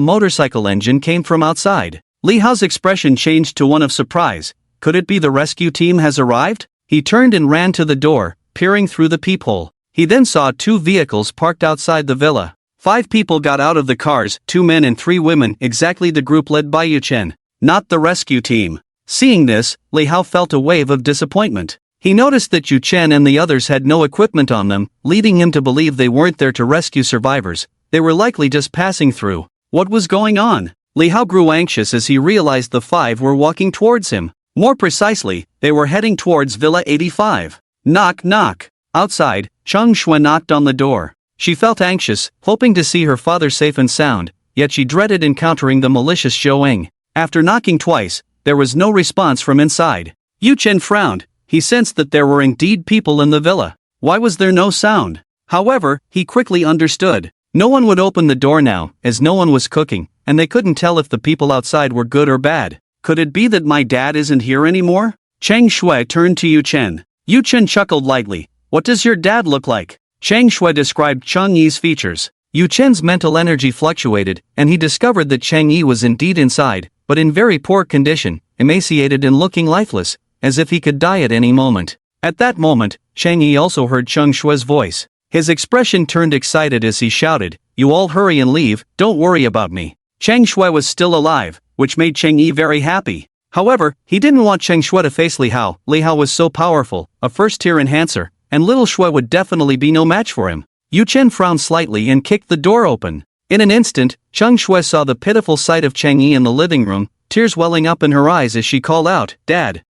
motorcycle engine came from outside. Li Hao's expression changed to one of surprise. Could it be the rescue team has arrived? He turned and ran to the door, peering through the peephole. He then saw 2 vehicles parked outside the villa. 5 people got out of the cars, 2 men and 3 women, exactly the group led by Yu Chen. Not the rescue team. Seeing this, Li Hao felt a wave of disappointment. He noticed that Yu Chen and the others had no equipment on them, leading him to believe they weren't there to rescue survivors. They were likely just passing through. What was going on? Li Hao grew anxious as he realized the 5 were walking towards him. More precisely, they were heading towards Villa 85. Knock knock. Outside, Cheng Shui knocked on the door. She felt anxious, hoping to see her father safe and sound, yet she dreaded encountering the malicious Zhou Eng. After knocking twice, there was no response from inside. Yu Chen frowned. He sensed that there were indeed people in the villa. Why was there no sound? However, he quickly understood. No one would open the door now, as no one was cooking, and they couldn't tell if the people outside were good or bad. Could it be that my dad isn't here anymore? Cheng Shui turned to Yu Chen. Yu Chen chuckled lightly. What does your dad look like? Cheng Shui described Cheng Yi's features. Yu Chen's mental energy fluctuated, and he discovered that Cheng Yi was indeed inside, but in very poor condition, emaciated and looking lifeless, as if he could die at any moment. At that moment, Cheng Yi also heard Cheng Shui's voice. His expression turned excited as he shouted, you all hurry and leave, don't worry about me. Cheng Shui was still alive, which made Cheng Yi very happy. However, he didn't want Cheng Shui to face Li Hao. Li Hao was so powerful, a first-tier enhancer, and little Shui would definitely be no match for him. Yu Chen frowned slightly and kicked the door open. In an instant, Cheng Shui saw the pitiful sight of Cheng Yi in the living room, tears welling up in her eyes as she called out, Dad.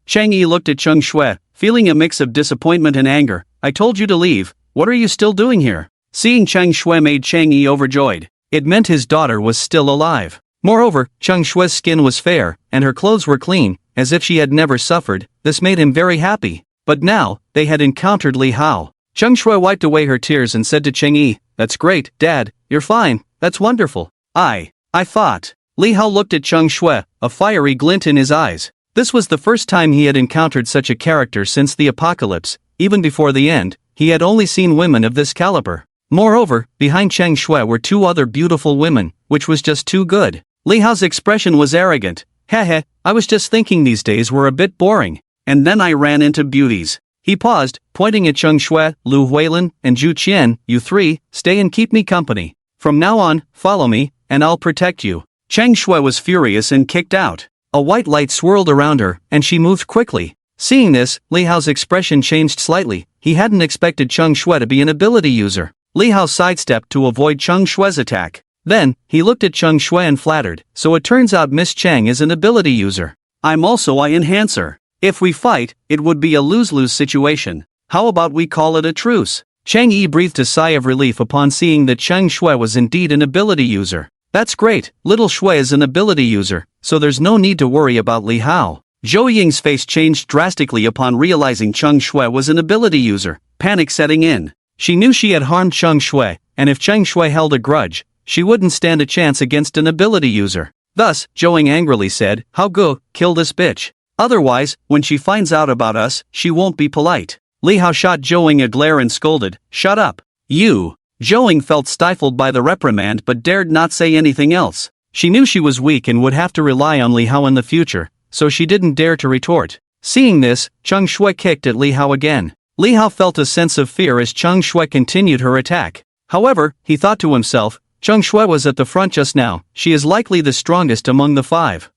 Cheng Yi looked at Cheng Shui, feeling a mix of disappointment and anger. I told you to leave, what are you still doing here? Seeing Cheng Shui made Cheng Yi overjoyed. It meant his daughter was still alive. Moreover, Cheng Shui's skin was fair, and her clothes were clean, as if she had never suffered. This made him very happy. But now, they had encountered Li Hao. Cheng Shui wiped away her tears and said to Cheng Yi, that's great, Dad, you're fine, that's wonderful. I thought. Li Hao looked at Cheng Shui, a fiery glint in his eyes. This was the first time he had encountered such a character since the apocalypse. Even before the end, he had only seen women of this caliber. Moreover, behind Cheng Shui were 2 other beautiful women, which was just too good. Li Hao's expression was arrogant. Heh, I was just thinking these days were a bit boring. And then I ran into beauties. He paused, pointing at Cheng Shui, Lu Huilin, and Zhu Qian. You 3, stay and keep me company. From now on, follow me, and I'll protect you. Cheng Shui was furious and kicked out. A white light swirled around her, and she moved quickly. Seeing this, Li Hao's expression changed slightly. He hadn't expected Cheng Shui to be an ability user. Li Hao sidestepped to avoid Cheng Shui's attack. Then, he looked at Cheng Shui and flattered, so it turns out Miss Cheng is an ability user. I'm also an enhancer. If we fight, it would be a lose-lose situation. How about we call it a truce? Cheng Yi breathed a sigh of relief upon seeing that Cheng Shui was indeed an ability user. That's great, little Shui is an ability user, so there's no need to worry about Li Hao. Zhou Ying's face changed drastically upon realizing Cheng Shui was an ability user, panic setting in. She knew she had harmed Cheng Shui, and if Cheng Shui held a grudge, she wouldn't stand a chance against an ability user. Thus, Zhou Ying angrily said, how go, kill this bitch. Otherwise, when she finds out about us, she won't be polite. Li Hao shot Zhou Ying a glare and scolded, shut up. You. Zhou Ying felt stifled by the reprimand but dared not say anything else. She knew she was weak and would have to rely on Li Hao in the future, so she didn't dare to retort. Seeing this, Cheng Shui kicked at Li Hao again. Li Hao felt a sense of fear as Cheng Shui continued her attack. However, he thought to himself, Cheng Shui was at the front just now, she is likely the strongest among the 5.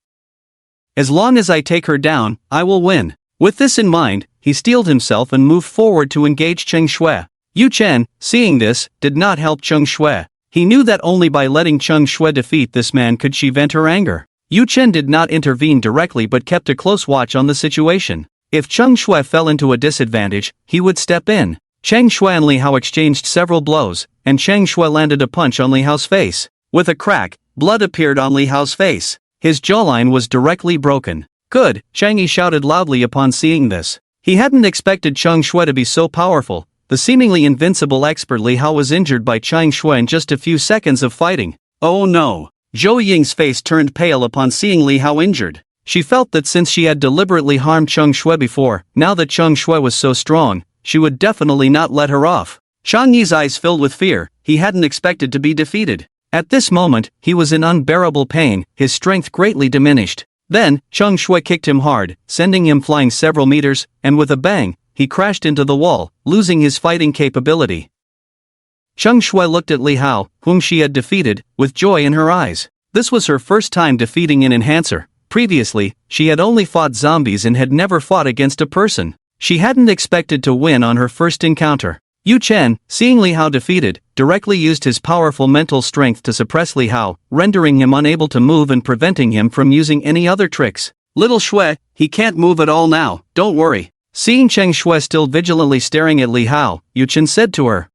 As long as I take her down, I will win. With this in mind, he steeled himself and moved forward to engage Cheng Shui. Yu Chen, seeing this, did not help Cheng Shui. He knew that only by letting Cheng Shui defeat this man could she vent her anger. Yu Chen did not intervene directly but kept a close watch on the situation. If Cheng Shui fell into a disadvantage, he would step in. Cheng Shui and Li Hao exchanged several blows, and Cheng Shui landed a punch on Li Hao's face. With a crack, blood appeared on Li Hao's face. His jawline was directly broken. Good, Chang Yi shouted loudly upon seeing this. He hadn't expected Cheng Shui to be so powerful. The seemingly invincible expert Li Hao was injured by Cheng Shui in just a few seconds of fighting. Oh no! Zhou Ying's face turned pale upon seeing Li Hao injured. She felt that since she had deliberately harmed Cheng Shui before, now that Cheng Shui was so strong, she would definitely not let her off. Chang Yi's eyes filled with fear. He hadn't expected to be defeated. At this moment, he was in unbearable pain, his strength greatly diminished. Then, Cheng Shui kicked him hard, sending him flying several meters, and with a bang, he crashed into the wall, losing his fighting capability. Cheng Shui looked at Li Hao, whom she had defeated, with joy in her eyes. This was her first time defeating an enhancer. Previously, she had only fought zombies and had never fought against a person. She hadn't expected to win on her first encounter. Yu Chen, seeing Li Hao defeated, directly used his powerful mental strength to suppress Li Hao, rendering him unable to move and preventing him from using any other tricks. Little Shui, he can't move at all now, don't worry. Seeing Cheng Shui still vigilantly staring at Li Hao, Yu Chen said to her,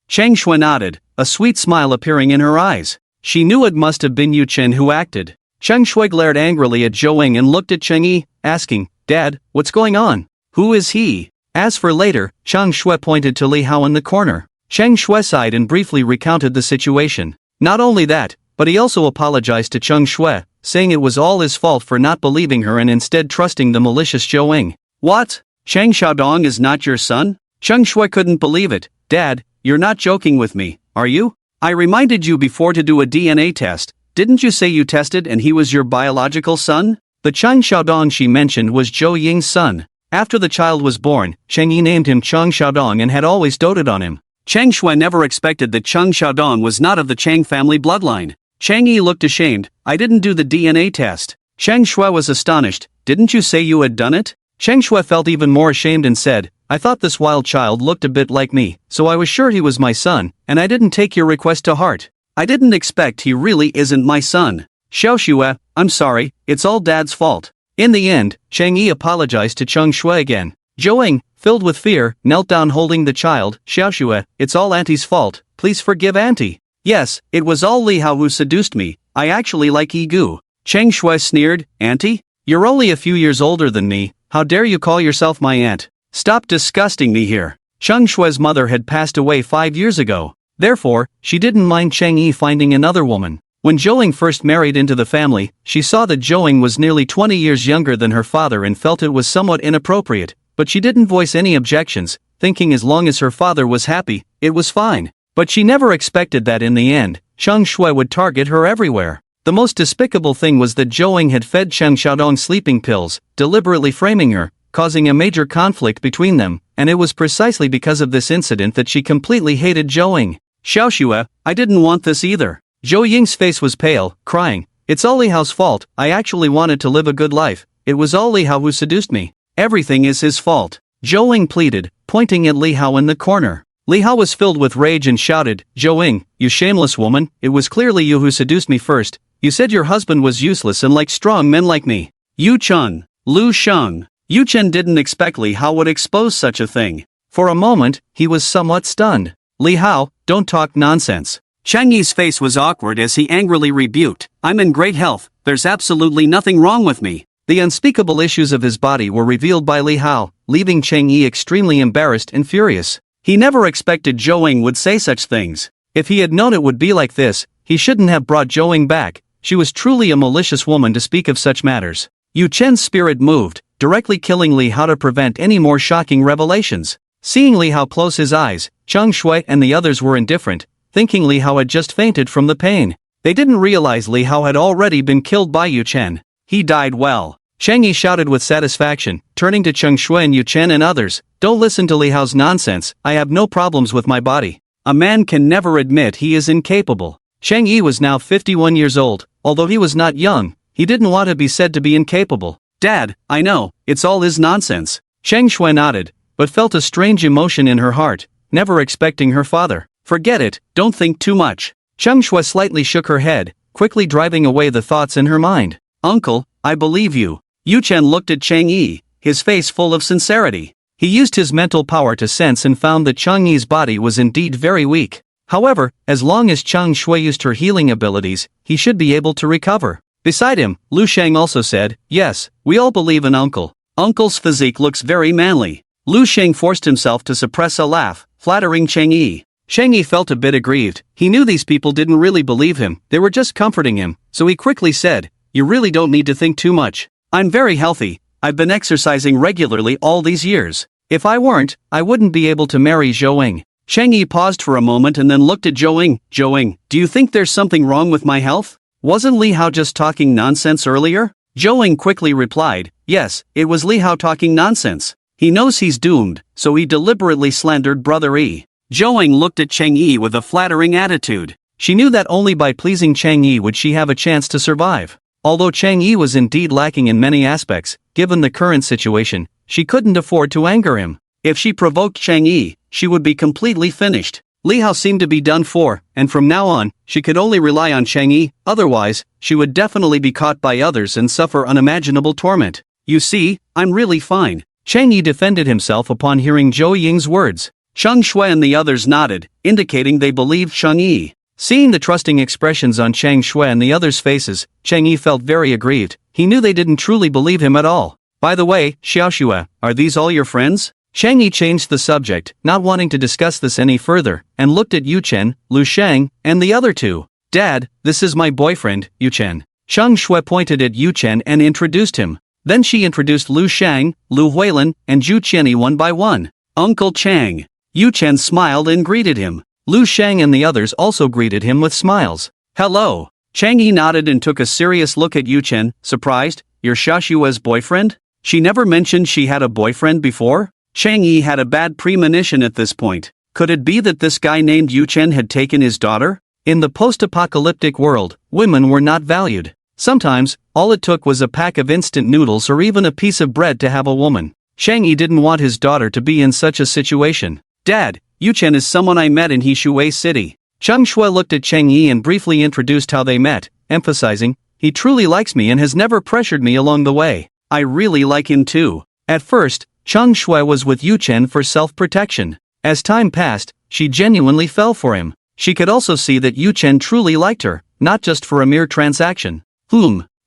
Cheng Shui nodded, a sweet smile appearing in her eyes. She knew it must have been Yu Chen who acted. Cheng Shui glared angrily at Zhou Ying and looked at Cheng Yi, asking, Dad, what's going on? Who is he? As for later, Cheng Shui pointed to Li Hao in the corner. Cheng Shui sighed and briefly recounted the situation. Not only that, but he also apologized to Cheng Shui, saying it was all his fault for not believing her and instead trusting the malicious Zhou Ying. What? Cheng Xiaodong is not your son? Cheng Shui couldn't believe it. Dad, you're not joking with me, are you? I reminded you before to do a DNA test. Didn't you say you tested and he was your biological son? The Cheng Xiaodong she mentioned was Zhou Ying's son. After the child was born, Cheng Yi named him Cheng Xiaodong and had always doted on him. Cheng Shui never expected that Cheng Xiaodong was not of the Cheng family bloodline. Cheng Yi looked ashamed. I didn't do the DNA test. Cheng Shui was astonished. Didn't you say you had done it? Cheng Shui felt even more ashamed and said, I thought this wild child looked a bit like me, so I was sure he was my son, and I didn't take your request to heart. I didn't expect he really isn't my son. Xiao Xue, I'm sorry, it's all Dad's fault. In the end, Cheng Yi apologized to Cheng Shui again. Zhou Ying, filled with fear, knelt down holding the child. Xiao Xue, it's all Auntie's fault, please forgive Auntie. Yes, it was all Li Hao who seduced me, I actually like Yi Gu. Cheng Shui sneered, Auntie? You're only a few years older than me, how dare you call yourself my aunt? Stop disgusting me here. Cheng Shui's mother had passed away 5 years ago. Therefore, she didn't mind Cheng Yi finding another woman. When Zhou Ying first married into the family, she saw that Zhou Ying was nearly 20 years younger than her father and felt it was somewhat inappropriate, but she didn't voice any objections, thinking as long as her father was happy, it was fine. But she never expected that in the end, Cheng Shui would target her everywhere. The most despicable thing was that Zhou Ying had fed Cheng Xiaodong sleeping pills, deliberately framing her, causing a major conflict between them, and it was precisely because of this incident that she completely hated Zhou Ying. Xiao Xue, I didn't want this either. Zhou Ying's face was pale, crying, it's all Li Hao's fault, I actually wanted to live a good life, it was all Li Hao who seduced me. Everything is his fault. Zhou Ying pleaded, pointing at Li Hao in the corner. Li Hao was filled with rage and shouted, Zhou Ying, you shameless woman, it was clearly you who seduced me first. You said your husband was useless and liked strong men like me. Yu Chun, Lu Sheng. Yu Chen didn't expect Li Hao would expose such a thing. For a moment, he was somewhat stunned. Li Hao, don't talk nonsense. Cheng Yi's face was awkward as he angrily rebuked, I'm in great health, there's absolutely nothing wrong with me. The unspeakable issues of his body were revealed by Li Hao, leaving Cheng Yi extremely embarrassed and furious. He never expected Zhou Ying would say such things. If he had known it would be like this, he shouldn't have brought Zhou Ying back. She was truly a malicious woman to speak of such matters. Yu Chen's spirit moved, directly killing Li Hao to prevent any more shocking revelations. Seeing Li Hao close his eyes, Cheng Shui and the others were indifferent, thinking Li Hao had just fainted from the pain. They didn't realize Li Hao had already been killed by Yu Chen. He died well. Cheng Yi shouted with satisfaction, turning to Cheng Shui and Yu Chen and others, don't listen to Li Hao's nonsense, I have no problems with my body. A man can never admit he is incapable. Cheng Yi was now 51 years old, although he was not young, he didn't want to be said to be incapable. Dad, I know, it's all his nonsense. Chang Shui nodded, but felt a strange emotion in her heart, never expecting her father. Forget it, don't think too much. Chang Shui slightly shook her head, quickly driving away the thoughts in her mind. Uncle, I believe you. Yu Chen looked at Chang Yi, his face full of sincerity. He used his mental power to sense and found that Chang Yi's body was indeed very weak. However, as long as Chang Shui used her healing abilities, he should be able to recover. Beside him, Lu Shang also said, yes, we all believe in Uncle. Uncle's physique looks very manly. Lu Shang forced himself to suppress a laugh, flattering Chang Yi. Chang Yi felt a bit aggrieved. He knew these people didn't really believe him, they were just comforting him, so he quickly said, you really don't need to think too much. I'm very healthy, I've been exercising regularly all these years. If I weren't, I wouldn't be able to marry Zhou. Chang Yi paused for a moment and then looked at Zhou. Zhou, do you think there's something wrong with my health? Wasn't Li Hao just talking nonsense earlier? Zhou quickly replied, yes, it was Li Hao talking nonsense. He knows he's doomed, so he deliberately slandered Brother Yi. Zhou looked at Chang Yi with a flattering attitude. She knew that only by pleasing Chang Yi would she have a chance to survive. Although Chang Yi was indeed lacking in many aspects, given the current situation, she couldn't afford to anger him. If she provoked Chang Yi, she would be completely finished. Li Hao seemed to be done for, and from now on, she could only rely on Chang Yi, otherwise, she would definitely be caught by others and suffer unimaginable torment. You see, I'm really fine. Chang Yi defended himself upon hearing Zhou Ying's words. Chang Shui and the others nodded, indicating they believed Chang Yi. Seeing the trusting expressions on Chang Shui and the others' faces, Chang Yi felt very aggrieved. He knew they didn't truly believe him at all. By the way, Xiaoxue, are these all your friends? Chang Yi changed the subject, not wanting to discuss this any further, and looked at Yu Chen, Lu Shang, and the other two. Dad, this is my boyfriend, Yu Chen. Chang Shui pointed at Yu Chen and introduced him. Then she introduced Lu Shang, Lu Huilin, and Zhu Qianyi one by one. Uncle Chang. Yu Chen smiled and greeted him. Lu Shang and the others also greeted him with smiles. Hello. Chang Yi nodded and took a serious look at Yu Chen, surprised. You're Xiaoxue's boyfriend? She never mentioned she had a boyfriend before? Chang Yi had a bad premonition at this point. Could it be that this guy named Yu Chen had taken his daughter? In the post-apocalyptic world, women were not valued. Sometimes, all it took was a pack of instant noodles or even a piece of bread to have a woman. Chang Yi didn't want his daughter to be in such a situation. Dad, Yu Chen is someone I met in Hishui City. Chang Shui looked at Chang Yi and briefly introduced how they met, emphasizing, he truly likes me and has never pressured me along the way. I really like him too. At first, Chang Shui was with Yu Chen for self-protection. As time passed, she genuinely fell for him. She could also see that Yu Chen truly liked her, not just for a mere transaction.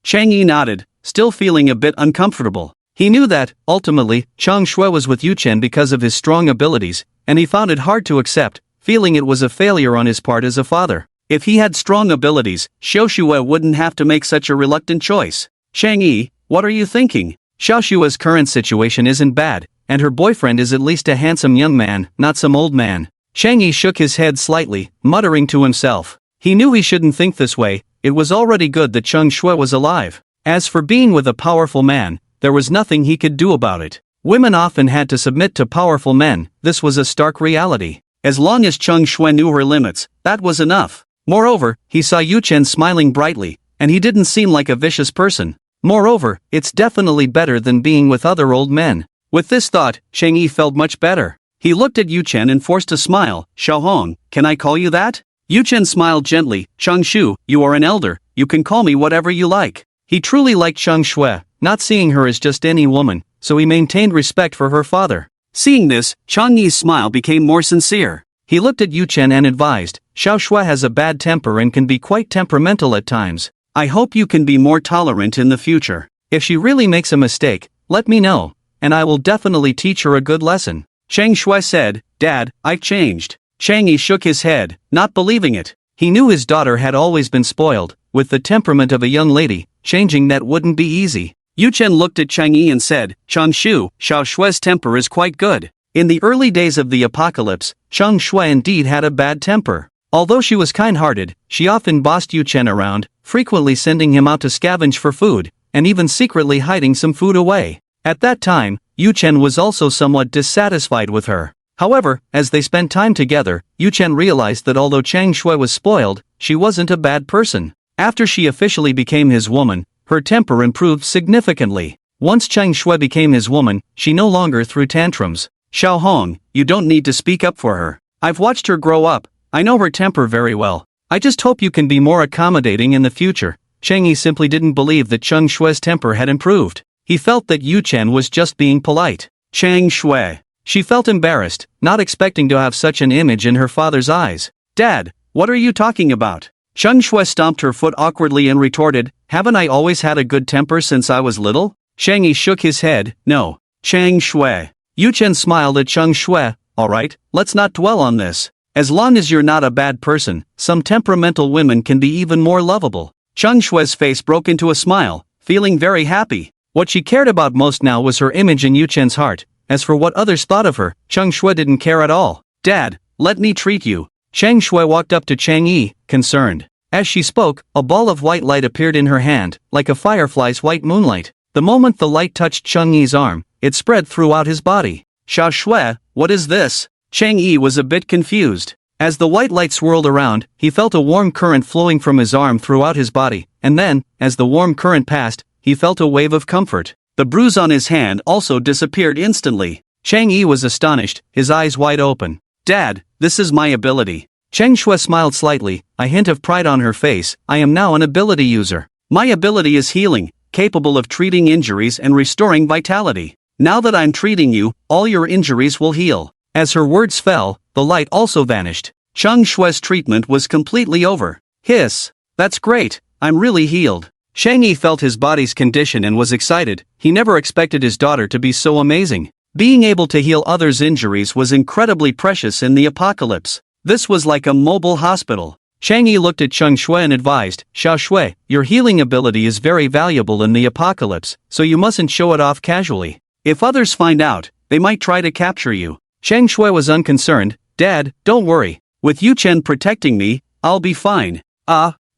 Chang Yi nodded, still feeling a bit uncomfortable. He knew that, ultimately, Chang Shui was with Yu Chen because of his strong abilities, and he found it hard to accept, feeling it was a failure on his part as a father. If he had strong abilities, Xiaoxue wouldn't have to make such a reluctant choice. Chang Yi, what are you thinking? Xiaoxue's current situation isn't bad, and her boyfriend is at least a handsome young man, not some old man. Chang Yi shook his head slightly, muttering to himself. He knew he shouldn't think this way, it was already good that Chang Shui was alive. As for being with a powerful man, there was nothing he could do about it. Women often had to submit to powerful men, this was a stark reality. As long as Chang Shui knew her limits, that was enough. Moreover, he saw Yu Chen smiling brightly, and he didn't seem like a vicious person. Moreover, it's definitely better than being with other old men. With this thought, Chang Yi felt much better. He looked at Yu Chen and forced a smile. Xiaohong, can I call you that? Yu Chen smiled gently. Chang Shu, you are an elder, you can call me whatever you like. He truly liked Chang Shui, not seeing her as just any woman, so he maintained respect for her father. Seeing this, Chang Yi's smile became more sincere. He looked at Yu Chen and advised, Xiaoxue has a bad temper and can be quite temperamental at times. I hope you can be more tolerant in the future. If she really makes a mistake, let me know, and I will definitely teach her a good lesson. Chang Shui said, Dad, I've changed. Chang Yi shook his head, not believing it. He knew his daughter had always been spoiled, with the temperament of a young lady, changing that wouldn't be easy. Yu Chen looked at Chang Yi and said, Chang Shu, Xiaoshue's temper is quite good. In the early days of the apocalypse, Chang Shui indeed had a bad temper. Although she was kind-hearted, she often bossed Yu Chen around, frequently sending him out to scavenge for food, and even secretly hiding some food away. At that time, Yu Chen was also somewhat dissatisfied with her. However, as they spent time together, Yu Chen realized that although Chang Shui was spoiled, she wasn't a bad person. After she officially became his woman, her temper improved significantly. Once Chang Shui became his woman, she no longer threw tantrums. Xiao Hong, you don't need to speak up for her. I've watched her grow up, I know her temper very well. I just hope you can be more accommodating in the future. Chang Yi simply didn't believe that Chang Shui's temper had improved. He felt that Yu Chen was just being polite. Chang Shui. She felt embarrassed, not expecting to have such an image in her father's eyes. Dad, what are you talking about? Chang Shui stomped her foot awkwardly and retorted, haven't I always had a good temper since I was little? Chang Yi shook his head, no. Chang Shui. Yu Chen smiled at Chang Shui, alright, let's not dwell on this. As long as you're not a bad person, some temperamental women can be even more lovable. Chang Shui's face broke into a smile, feeling very happy. What she cared about most now was her image in Yu Chen's heart. As for what others thought of her, Chang Shui didn't care at all. Dad, let me treat you. Chang Shui walked up to Chang Yi, concerned. As she spoke, a ball of white light appeared in her hand, like a firefly's white moonlight. The moment the light touched Chang Yi's arm, it spread throughout his body. Xiao Shui, what is this? Chang Yi was a bit confused. As the white light swirled around, he felt a warm current flowing from his arm throughout his body, and then, as the warm current passed, he felt a wave of comfort. The bruise on his hand also disappeared instantly. Chang Yi was astonished, his eyes wide open. Dad, this is my ability. Chang Shui smiled slightly, a hint of pride on her face. I am now an ability user. My ability is healing, capable of treating injuries and restoring vitality. Now that I'm treating you, all your injuries will heal. As her words fell, the light also vanished. Chang Shui's treatment was completely over. Hiss. That's great, I'm really healed. Chang Yi felt his body's condition and was excited. He never expected his daughter to be so amazing. Being able to heal others' injuries was incredibly precious in the apocalypse. This was like a mobile hospital. Chang Yi looked at Chang Shui and advised, Xiao Shui, your healing ability is very valuable in the apocalypse, so you mustn't show it off casually. If others find out, they might try to capture you. Chang Shui was unconcerned. Dad, don't worry. With Yu Chen protecting me, I'll be fine.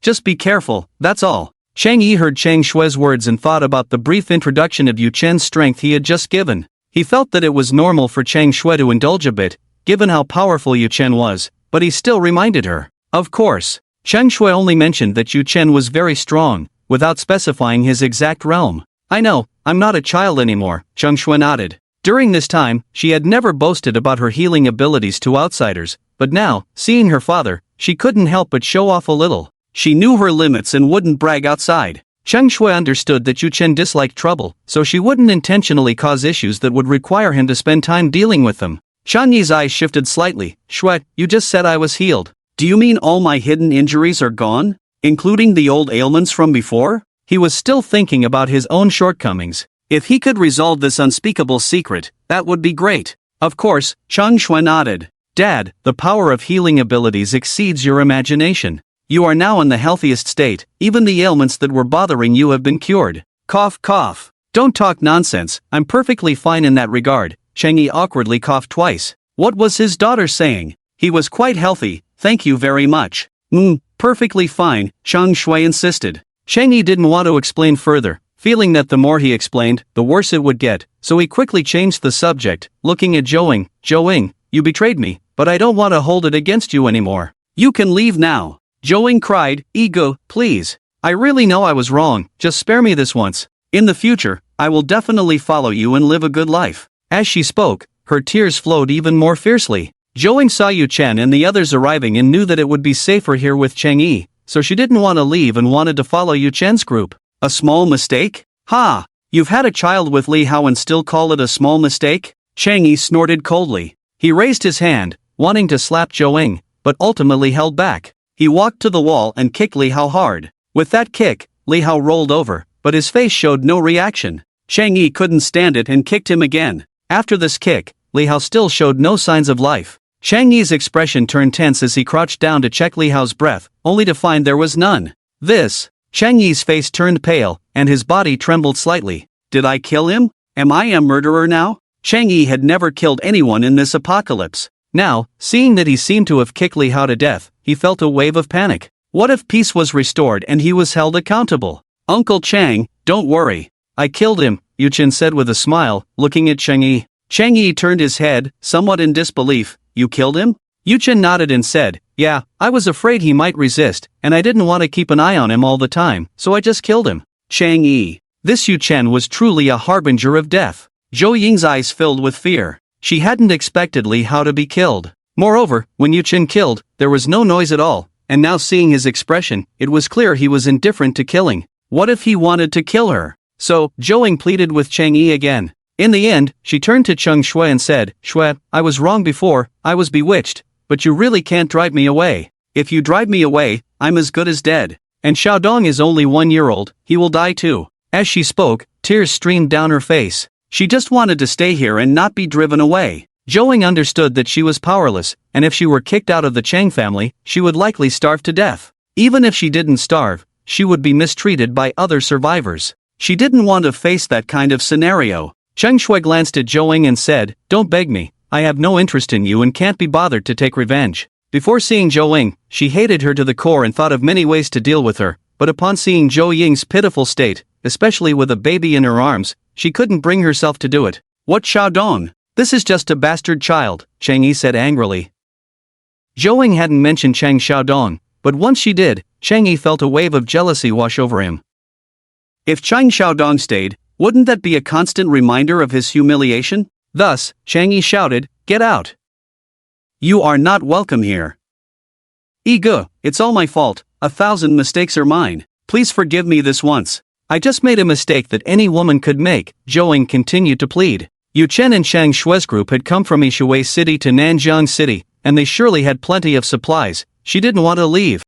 Just be careful, that's all. Chang Yi heard Chang Shui's words and thought about the brief introduction of Yu Chen's strength he had just given. He felt that it was normal for Chang Shui to indulge a bit, given how powerful Yu Chen was, but he still reminded her. Of course. Chang Shui only mentioned that Yu Chen was very strong, without specifying his exact realm. I know, I'm not a child anymore, Chang Shui nodded. During this time, she had never boasted about her healing abilities to outsiders, but now, seeing her father, she couldn't help but show off a little. She knew her limits and wouldn't brag outside. Chang Shui understood that Yu Chen disliked trouble, so she wouldn't intentionally cause issues that would require him to spend time dealing with them. Chang Yi's eyes shifted slightly. Shui, you just said I was healed. Do you mean all my hidden injuries are gone? Including the old ailments from before? He was still thinking about his own shortcomings. If he could resolve this unspeakable secret, that would be great. Of course, Chang Shui nodded. Dad, the power of healing abilities exceeds your imagination. You are now in the healthiest state, even the ailments that were bothering you have been cured. Cough cough. Don't talk nonsense, I'm perfectly fine in that regard. Chang Yi awkwardly coughed twice. What was his daughter saying? He was quite healthy, thank you very much. Perfectly fine, Chang Shui insisted. Chang Yi didn't want to explain further, feeling that the more he explained, the worse it would get, so he quickly changed the subject, looking at Zhou Ying, you betrayed me, but I don't want to hold it against you anymore. You can leave now. Zhou Ying cried, Ego, please. I really know I was wrong, just spare me this once. In the future, I will definitely follow you and live a good life. As she spoke, her tears flowed even more fiercely. Zhou Ying saw Yu Chen and the others arriving and knew that it would be safer here with Chang Yi, so she didn't want to leave and wanted to follow Yu Chen's group. A small mistake? Ha! You've had a child with Li Hao and still call it a small mistake? Chang Yi snorted coldly. He raised his hand, wanting to slap Zhou Ying, but ultimately held back. He walked to the wall and kicked Li Hao hard. With that kick, Li Hao rolled over, but his face showed no reaction. Chang Yi couldn't stand it and kicked him again. After this kick, Li Hao still showed no signs of life. Chang Yi's expression turned tense as he crouched down to check Li Hao's breath, only to find there was none. Chang Yi's face turned pale, and his body trembled slightly. Did I kill him? Am I a murderer now? Chang Yi had never killed anyone in this apocalypse. Now, seeing that he seemed to have kicked Li Hao to death, he felt a wave of panic. What if peace was restored and he was held accountable? Uncle Chang, don't worry. I killed him, Yu Chen said with a smile, looking at Chang Yi. Chang Yi turned his head, somewhat in disbelief. You killed him? Yu Chen nodded and said, yeah, I was afraid he might resist, and I didn't want to keep an eye on him all the time, so I just killed him. Chang Yi. This Yu Chen was truly a harbinger of death. Zhou Ying's eyes filled with fear. She hadn't expected Li Hao to be killed. Moreover, when Yu Chen killed, there was no noise at all, and now seeing his expression, it was clear he was indifferent to killing. What if he wanted to kill her? So, Zhou Ying pleaded with Chang Yi again. In the end, she turned to Cheng Shui and said, "Shui, I was wrong before, I was bewitched, but you really can't drive me away. If you drive me away, I'm as good as dead. And Xiaodong is only 1 year old, he will die too." As she spoke, tears streamed down her face. She just wanted to stay here and not be driven away. Zhou Ying understood that she was powerless, and if she were kicked out of the Chang family, she would likely starve to death. Even if she didn't starve, she would be mistreated by other survivors. She didn't want to face that kind of scenario. Cheng Shui glanced at Zhou Ying and said, "Don't beg me, I have no interest in you and can't be bothered to take revenge." Before seeing Zhou Ying, she hated her to the core and thought of many ways to deal with her, but upon seeing Zhou Ying's pitiful state, especially with a baby in her arms, she couldn't bring herself to do it. "What Xiaodong? This is just a bastard child," Chang Yi said angrily. Zhou Ying hadn't mentioned Chang Xiaodong, but once she did, Chang Yi felt a wave of jealousy wash over him. If Chang Xiaodong stayed, wouldn't that be a constant reminder of his humiliation? Thus, Chang Yi shouted, "Get out! You are not welcome here. Ige, it's all my fault, 1,000 mistakes are mine. Please forgive me this once. I just made a mistake that any woman could make," Zhou Ying continued to plead. Yu Chen and Chang Shui's group had come from Yishui City to Nanjiang City, and they surely had plenty of supplies. She didn't want to leave.